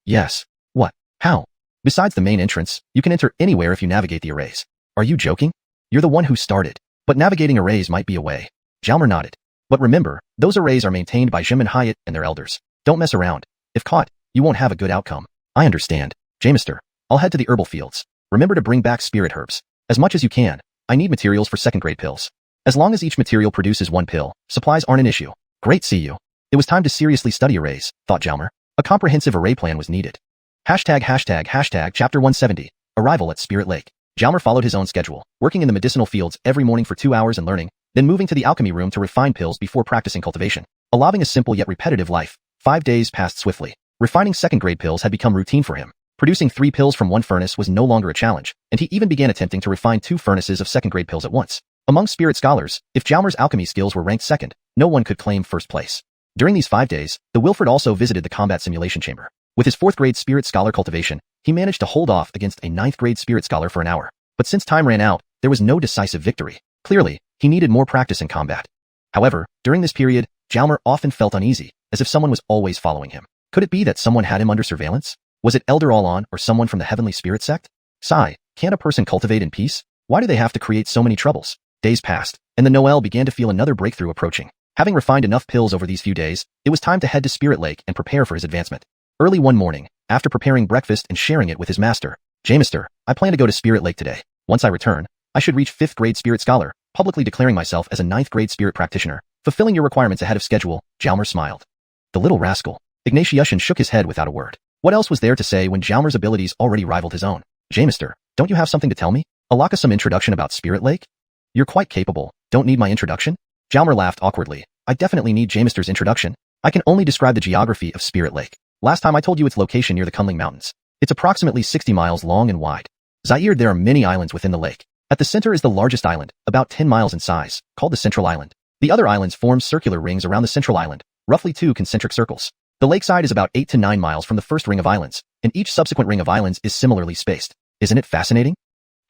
Yes. What? How? Besides the main entrance, you can enter anywhere if you navigate the arrays. Are you joking? You're the one who started. But navigating arrays might be a way. Jalmer nodded. But remember, those arrays are maintained by Jim and Hyatt and their elders. Don't mess around. If caught, you won't have a good outcome. I understand. Jamester, I'll head to the herbal fields. Remember to bring back spirit herbs. As much as you can. I need materials for second-grade pills. As long as each material produces one pill, supplies aren't an issue. Great, see you. It was time to seriously study arrays, thought Jalmer. A comprehensive array plan was needed. Chapter 170. Arrival at Spirit Lake. Jalmer followed his own schedule, working in the medicinal fields every morning for 2 hours and learning, then moving to the alchemy room to refine pills before practicing cultivation. Allowing a simple yet repetitive life, 5 days passed swiftly. Refining second-grade pills had become routine for him. Producing 3 pills from one furnace was no longer a challenge, and he even began attempting to refine 2 furnaces of second-grade pills at once. Among spirit scholars, if Jalmer's alchemy skills were ranked second, no one could claim first place. During these 5 days, the Wilfred also visited the combat simulation chamber. With his 4th-grade spirit scholar cultivation, he managed to hold off against a 9th-grade spirit scholar for an hour. But since time ran out, there was no decisive victory. Clearly, he needed more practice in combat. However, during this period, Jalmer often felt uneasy, as if someone was always following him. Could it be that someone had him under surveillance? Was it Elder All-On or someone from the Heavenly Spirit sect? Sigh, can't a person cultivate in peace? Why do they have to create so many troubles? Days passed, and the Noel began to feel another breakthrough approaching. Having refined enough pills over these few days, it was time to head to Spirit Lake and prepare for his advancement. Early one morning, after preparing breakfast and sharing it with his master, Jamester, I plan to go to Spirit Lake today. Once I return, I should reach 5th-grade Spirit Scholar, publicly declaring myself as a 9th-grade Spirit Practitioner, fulfilling your requirements ahead of schedule. Jalmer smiled. The little rascal. Ignatiushan shook his head without a word. What else was there to say when Jalmer's abilities already rivaled his own? Jamester, don't you have something to tell me? Alaka some introduction about Spirit Lake? You're quite capable. Don't need my introduction? Jalmer laughed awkwardly. I definitely need Jamester's introduction. I can only describe the geography of Spirit Lake. Last time I told you its location near the Kunling Mountains. It's approximately 60 miles long and wide. Zaire, there are many islands within the lake. At the center is the largest island, about 10 miles in size, called the Central Island. The other islands form circular rings around the Central Island, roughly 2 concentric circles. The lakeside is about 8 to 9 miles from the first ring of islands, and each subsequent ring of islands is similarly spaced. Isn't it fascinating?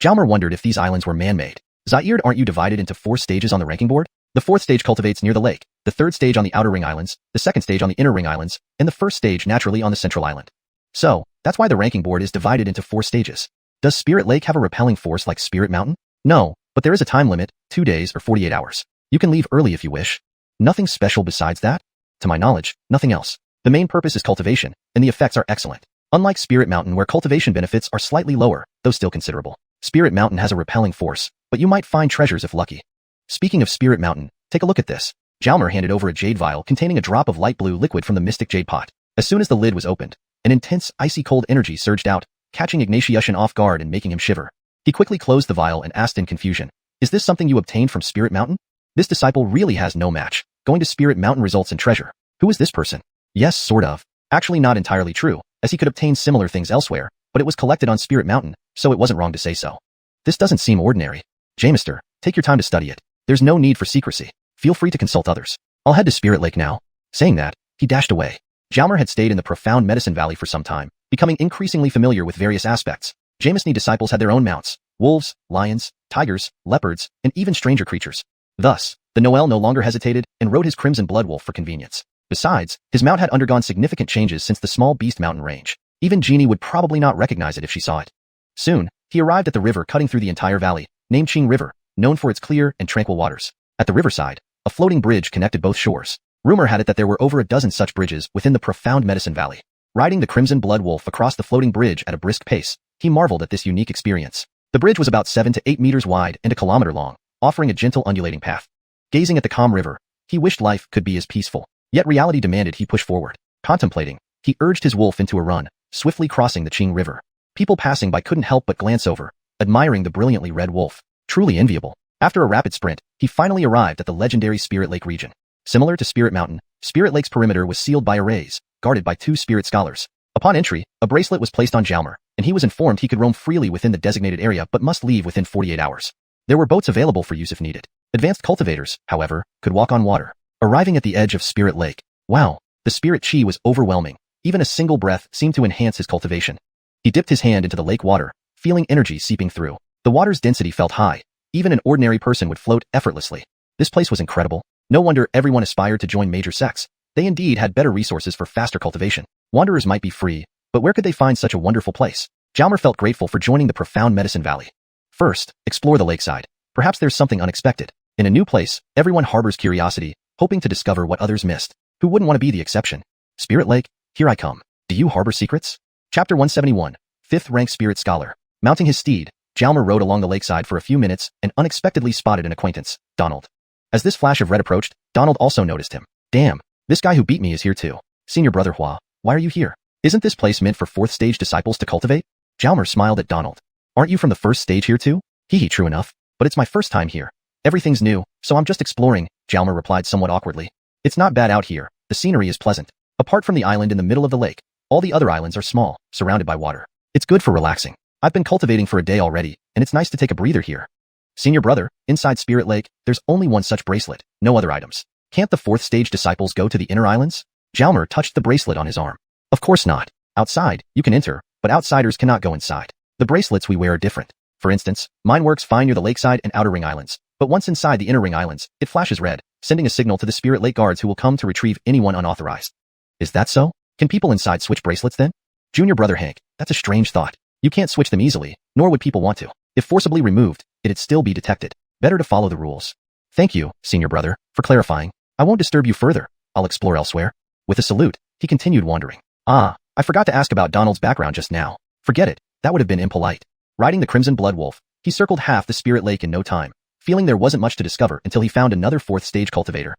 Jalmer wondered if these islands were man-made. Zaire, aren't you divided into 4 stages on the ranking board? The 4th stage cultivates near the lake, the 3rd stage on the outer ring islands, the 2nd stage on the inner ring islands, and the 1st stage naturally on the Central Island. So, that's why the ranking board is divided into 4 stages. Does Spirit Lake have a repelling force like Spirit Mountain? No, but there is a time limit, 2 days or 48 hours. You can leave early if you wish. Nothing special besides that? To my knowledge, nothing else. The main purpose is cultivation, and the effects are excellent. Unlike Spirit Mountain where cultivation benefits are slightly lower, though still considerable. Spirit Mountain has a repelling force, but you might find treasures if lucky. Speaking of Spirit Mountain, take a look at this. Jalmer handed over a jade vial containing a drop of light blue liquid from the mystic jade pot. As soon as the lid was opened, an intense, icy cold energy surged out, catching Ignatiushan off guard and making him shiver. He quickly closed the vial and asked in confusion, "Is this something you obtained from Spirit Mountain? This disciple really has no match. Going to Spirit Mountain results in treasure. Who is this person?" Yes, sort of. Actually not entirely true, as he could obtain similar things elsewhere, but it was collected on Spirit Mountain, so it wasn't wrong to say so. This doesn't seem ordinary. Jamester, take your time to study it. There's no need for secrecy. Feel free to consult others. I'll head to Spirit Lake now. Saying that, he dashed away. Jalmer had stayed in the profound Medicine Valley for some time, becoming increasingly familiar with various aspects. Jameson disciples had their own mounts, wolves, lions, tigers, leopards, and even stranger creatures. Thus, the Noel no longer hesitated and rode his Crimson Blood Wolf for convenience. Besides, his mount had undergone significant changes since the small beast mountain range. Even Jeannie would probably not recognize it if she saw it. Soon, he arrived at the river cutting through the entire valley, named Qing River, known for its clear and tranquil waters. At the riverside, a floating bridge connected both shores. Rumor had it that there were over a dozen such bridges within the profound Medicine Valley. Riding the Crimson Blood Wolf across the floating bridge at a brisk pace, he marveled at this unique experience. The bridge was about 7 to 8 meters wide and a kilometer long, offering a gentle undulating path. Gazing at the calm river, he wished life could be as peaceful. Yet reality demanded he push forward. Contemplating, he urged his wolf into a run, swiftly crossing the Qing River. People passing by couldn't help but glance over, admiring the brilliantly red wolf. Truly enviable. After a rapid sprint, he finally arrived at the legendary Spirit Lake region. Similar to Spirit Mountain, Spirit Lake's perimeter was sealed by arrays, guarded by 2 spirit scholars. Upon entry, a bracelet was placed on Jalmer, and he was informed he could roam freely within the designated area but must leave within 48 hours. There were boats available for use if needed. Advanced cultivators, however, could walk on water. Arriving at the edge of Spirit Lake. Wow, the spirit chi was overwhelming. Even a single breath seemed to enhance his cultivation. He dipped his hand into the lake water, feeling energy seeping through. The water's density felt high. Even an ordinary person would float effortlessly. This place was incredible. No wonder everyone aspired to join major sects. They indeed had better resources for faster cultivation. Wanderers might be free, but where could they find such a wonderful place? Jalmer felt grateful for joining the profound Medicine Valley. First, explore the lakeside. Perhaps there's something unexpected. In a new place, everyone harbors curiosity, hoping to discover what others missed. Who wouldn't want to be the exception? Spirit Lake, here I come. Do you harbor secrets? Chapter 171, 5th Rank Spirit Scholar. Mounting his steed, Jalmer rode along the lakeside for a few minutes and unexpectedly spotted an acquaintance, Donald. As this flash of red approached, Donald also noticed him. Damn, this guy who beat me is here too. Senior brother Hua, why are you here? Isn't this place meant for 4th stage disciples to cultivate? Jalmer smiled at Donald. Aren't you from the 1st stage here too? Hee, true enough, but it's my first time here. Everything's new, so I'm just exploring, Jalmer replied somewhat awkwardly. It's not bad out here, the scenery is pleasant. Apart from the island in the middle of the lake, all the other islands are small, surrounded by water. It's good for relaxing. I've been cultivating for a day already, and it's nice to take a breather here. Senior brother, inside Spirit Lake, there's only one such bracelet, no other items. Can't the 4th stage disciples go to the inner islands? Jalmer touched the bracelet on his arm. Of course not. Outside, you can enter, but outsiders cannot go inside. The bracelets we wear are different. For instance, mine works fine near the lakeside and outer ring islands, but once inside the inner ring islands, it flashes red, sending a signal to the Spirit Lake guards who will come to retrieve anyone unauthorized. Is that so? Can people inside switch bracelets then? Junior brother Hank, that's a strange thought. You can't switch them easily, nor would people want to. If forcibly removed, it'd still be detected. Better to follow the rules. Thank you, senior brother, for clarifying. I won't disturb you further. I'll explore elsewhere. With a salute, he continued wandering. Ah, I forgot to ask about Donald's background just now. Forget it, that would have been impolite. Riding the Crimson Blood Wolf, he circled half the Spirit Lake in no time, feeling there wasn't much to discover until he found another 4th stage cultivator.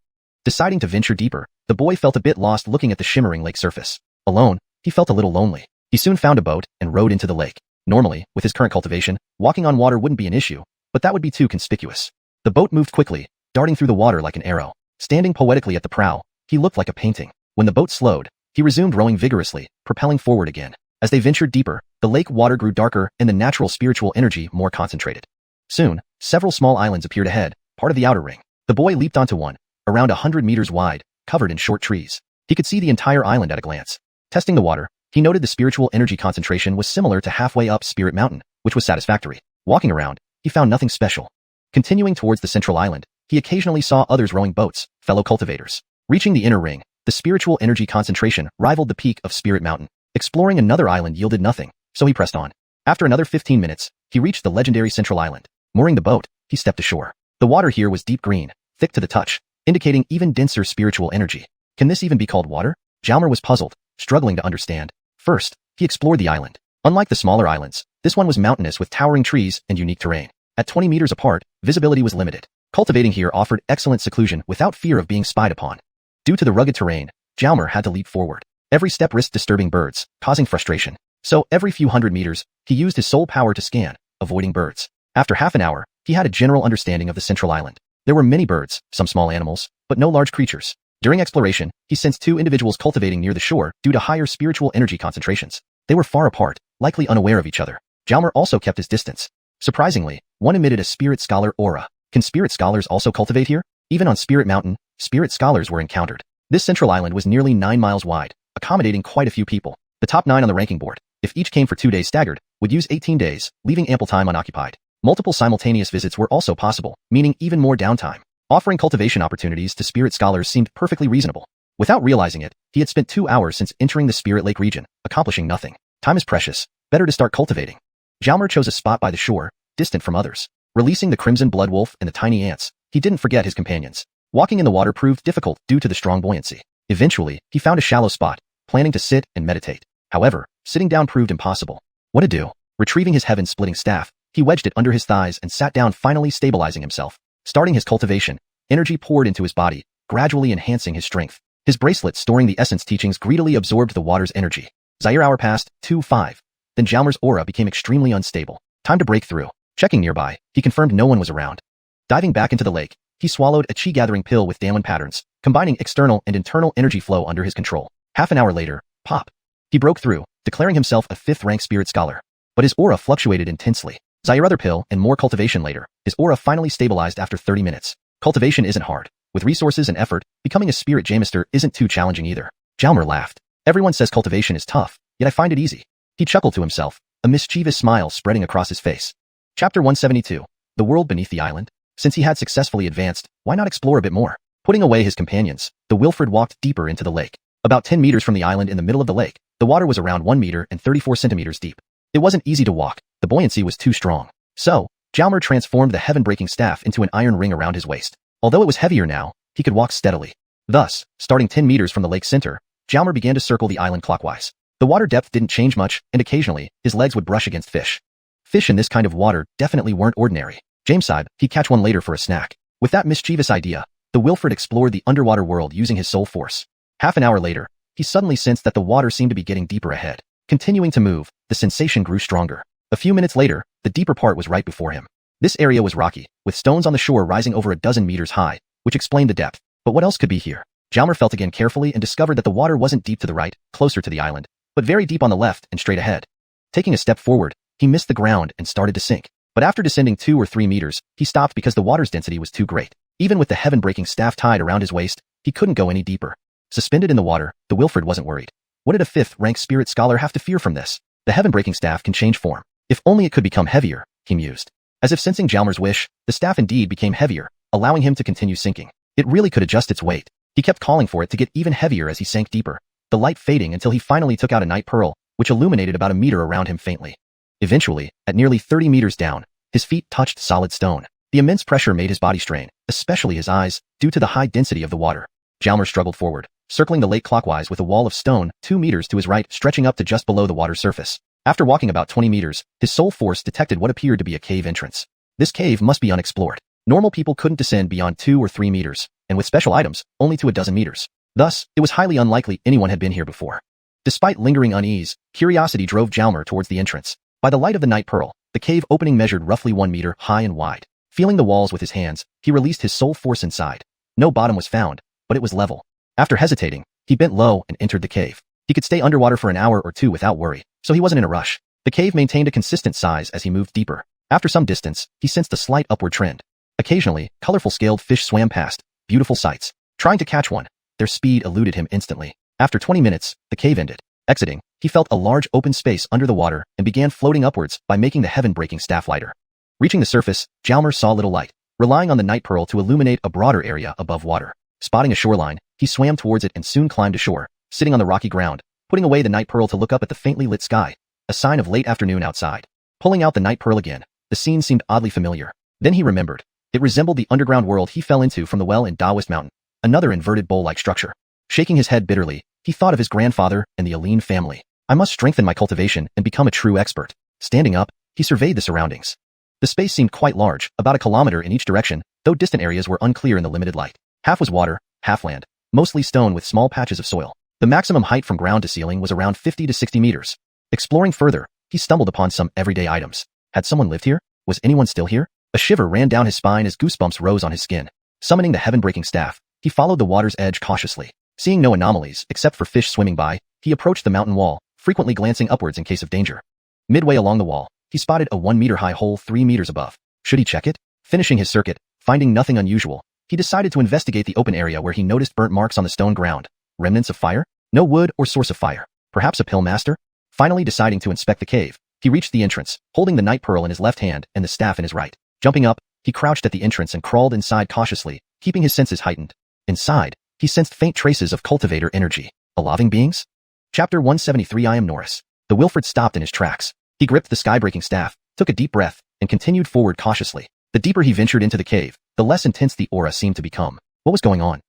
Deciding to venture deeper, the boy felt a bit lost looking at the shimmering lake surface. Alone, he felt a little lonely. He soon found a boat and rowed into the lake. Normally, with his current cultivation, walking on water wouldn't be an issue, but that would be too conspicuous. The boat moved quickly, darting through the water like an arrow. Standing poetically at the prow, he looked like a painting. When the boat slowed, he resumed rowing vigorously, propelling forward again. As they ventured deeper, the lake water grew darker and the natural spiritual energy more concentrated. Soon, several small islands appeared ahead, part of the outer ring. The boy leaped onto one, around 100 meters wide, covered in short trees. He could see the entire island at a glance. Testing the water, he noted the spiritual energy concentration was similar to halfway up Spirit Mountain, which was satisfactory. Walking around, he found nothing special. Continuing towards the central island, he occasionally saw others rowing boats, fellow cultivators. Reaching the inner ring, the spiritual energy concentration rivaled the peak of Spirit Mountain. Exploring another island yielded nothing, so he pressed on. After another 15 minutes, he reached the legendary central island. Mooring the boat, he stepped ashore. The water here was deep green, thick to the touch, indicating even denser spiritual energy. Can this even be called water? Jalmer was puzzled, struggling to understand. First, he explored the island. Unlike the smaller islands, this one was mountainous with towering trees and unique terrain. At 20 meters apart, visibility was limited. Cultivating here offered excellent seclusion without fear of being spied upon. Due to the rugged terrain, Jalmer had to leap forward. Every step risked disturbing birds, causing frustration. So every few hundred meters, he used his soul power to scan, avoiding birds. After half an hour, he had a general understanding of the central island. There were many birds, some small animals, but no large creatures. During exploration, he sensed 2 individuals cultivating near the shore due to higher spiritual energy concentrations. They were far apart, likely unaware of each other. Jalmer also kept his distance. Surprisingly, one emitted a spirit scholar aura. Can spirit scholars also cultivate here? Even on Spirit Mountain, spirit scholars were encountered. This central island was nearly 9 miles wide, accommodating quite a few people. The top 9 on the ranking board, if each came for 2 days staggered, would use 18 days, leaving ample time unoccupied. Multiple simultaneous visits were also possible, meaning even more downtime. Offering cultivation opportunities to spirit scholars seemed perfectly reasonable. Without realizing it, he had spent 2 hours since entering the Spirit Lake region, accomplishing nothing. Time is precious. Better to start cultivating. Jalmer chose a spot by the shore, distant from others. Releasing the Crimson Blood Wolf and the tiny ants, he didn't forget his companions. Walking in the water proved difficult due to the strong buoyancy. Eventually, he found a shallow spot, planning to sit and meditate. However, sitting down proved impossible. What to do? Retrieving his heaven-splitting staff, he wedged it under his thighs and sat down, finally stabilizing himself. Starting his cultivation, energy poured into his body, gradually enhancing his strength. His bracelet storing the essence teachings greedily absorbed the water's energy. Zaire hour passed, 2-5. Then Jalmer's aura became extremely unstable. Time to break through. Checking nearby, he confirmed no one was around. Diving back into the lake, he swallowed a chi-gathering pill with Danlin patterns, combining external and internal energy flow under his control. Half an hour later, pop. He broke through, declaring himself a 5th-rank spirit scholar. But his aura fluctuated intensely. Zaire other pill and more cultivation later, his aura finally stabilized after 30 minutes. Cultivation isn't hard. With resources and effort, becoming a spirit jamister isn't too challenging either. Jalmer laughed. Everyone says cultivation is tough, yet I find it easy. He chuckled to himself, a mischievous smile spreading across his face. Chapter 172. The world beneath the island. Since he had successfully advanced, why not explore a bit more? Putting away his companions, the Wilfred walked deeper into the lake. About 10 meters from the island in the middle of the lake, the water was around 1 meter and 34 centimeters deep. It wasn't easy to walk, the buoyancy was too strong. So, Jalmer transformed the heaven-breaking staff into an iron ring around his waist. Although it was heavier now, he could walk steadily. Thus, starting 10 meters from the lake's center, Jalmer began to circle the island clockwise. The water depth didn't change much, and occasionally, his legs would brush against fish. Fish in this kind of water definitely weren't ordinary. Jameside, he'd catch one later for a snack. With that mischievous idea, the Wilfred explored the underwater world using his sole force. Half an hour later, he suddenly sensed that the water seemed to be getting deeper ahead. Continuing to move, the sensation grew stronger. A few minutes later, the deeper part was right before him. This area was rocky, with stones on the shore rising over a dozen meters high, which explained the depth. But what else could be here? Jalmer felt again carefully and discovered that the water wasn't deep to the right, closer to the island, but very deep on the left and straight ahead. Taking a step forward, he missed the ground and started to sink. But after descending 2 or 3 meters, he stopped because the water's density was too great. Even with the heaven-breaking staff tied around his waist, he couldn't go any deeper. Suspended in the water, the Wilfred wasn't worried. What did a 5th-rank spirit scholar have to fear from this? The heaven-breaking staff can change form. If only it could become heavier, he mused. As if sensing Jalmer's wish, the staff indeed became heavier, allowing him to continue sinking. It really could adjust its weight. He kept calling for it to get even heavier as he sank deeper, the light fading until he finally took out a night pearl, which illuminated about a meter around him faintly. Eventually, at nearly 30 meters down, his feet touched solid stone. The immense pressure made his body strain, especially his eyes, due to the high density of the water. Jalmer struggled forward, circling the lake clockwise with a wall of stone 2 meters to his right stretching up to just below the water's surface. After walking about 20 meters, his sole force detected what appeared to be a cave entrance. This cave must be unexplored. Normal people couldn't descend beyond 2 or 3 meters, and with special items, only to a dozen meters. Thus, it was highly unlikely anyone had been here before. Despite lingering unease, curiosity drove Jalmer towards the entrance. By the light of the night pearl, the cave opening measured roughly 1 meter high and wide. Feeling the walls with his hands, he released his sole force inside. No bottom was found, but it was level. After hesitating, he bent low and entered the cave. He could stay underwater for an hour or two without worry, so he wasn't in a rush. The cave maintained a consistent size as he moved deeper. After some distance, he sensed a slight upward trend. Occasionally, colorful scaled fish swam past, beautiful sights. Trying to catch one, their speed eluded him instantly. After 20 minutes, the cave ended. Exiting, he felt a large open space under the water and began floating upwards by making the heaven-breaking staff lighter. Reaching the surface, Jalmer saw little light, relying on the night pearl to illuminate a broader area above water. Spotting a shoreline, he swam towards it and soon climbed ashore, sitting on the rocky ground, putting away the night pearl to look up at the faintly lit sky, a sign of late afternoon outside. Pulling out the night pearl again, the scene seemed oddly familiar. Then he remembered. It resembled the underground world he fell into from the well in Daoist Mountain, another inverted bowl-like structure. Shaking his head bitterly, he thought of his grandfather and the Aline family. I must strengthen my cultivation and become a true expert. Standing up, he surveyed the surroundings. The space seemed quite large, about a kilometer in each direction, though distant areas were unclear in the limited light. Half was water, half land, mostly stone with small patches of soil. The maximum height from ground to ceiling was around 50 to 60 meters. Exploring further, he stumbled upon some everyday items. Had someone lived here? Was anyone still here? A shiver ran down his spine as goosebumps rose on his skin. Summoning the heaven-breaking staff, he followed the water's edge cautiously. Seeing no anomalies except for fish swimming by, he approached the mountain wall, frequently glancing upwards in case of danger. Midway along the wall, he spotted a 1-meter-high hole 3 meters above. Should he check it? Finishing his circuit, finding nothing unusual, he decided to investigate the open area where he noticed burnt marks on the stone ground. Remnants of fire? No wood or source of fire. Perhaps a pill master? Finally deciding to inspect the cave, he reached the entrance, holding the night pearl in his left hand and the staff in his right. Jumping up, he crouched at the entrance and crawled inside cautiously, keeping his senses heightened. Inside, he sensed faint traces of cultivator energy. Living beings? Chapter 173. I am Norris. The Wilfred stopped in his tracks. He gripped the sky-breaking staff, took a deep breath, and continued forward cautiously. The deeper he ventured into the cave, the less intense the aura seemed to become. What was going on?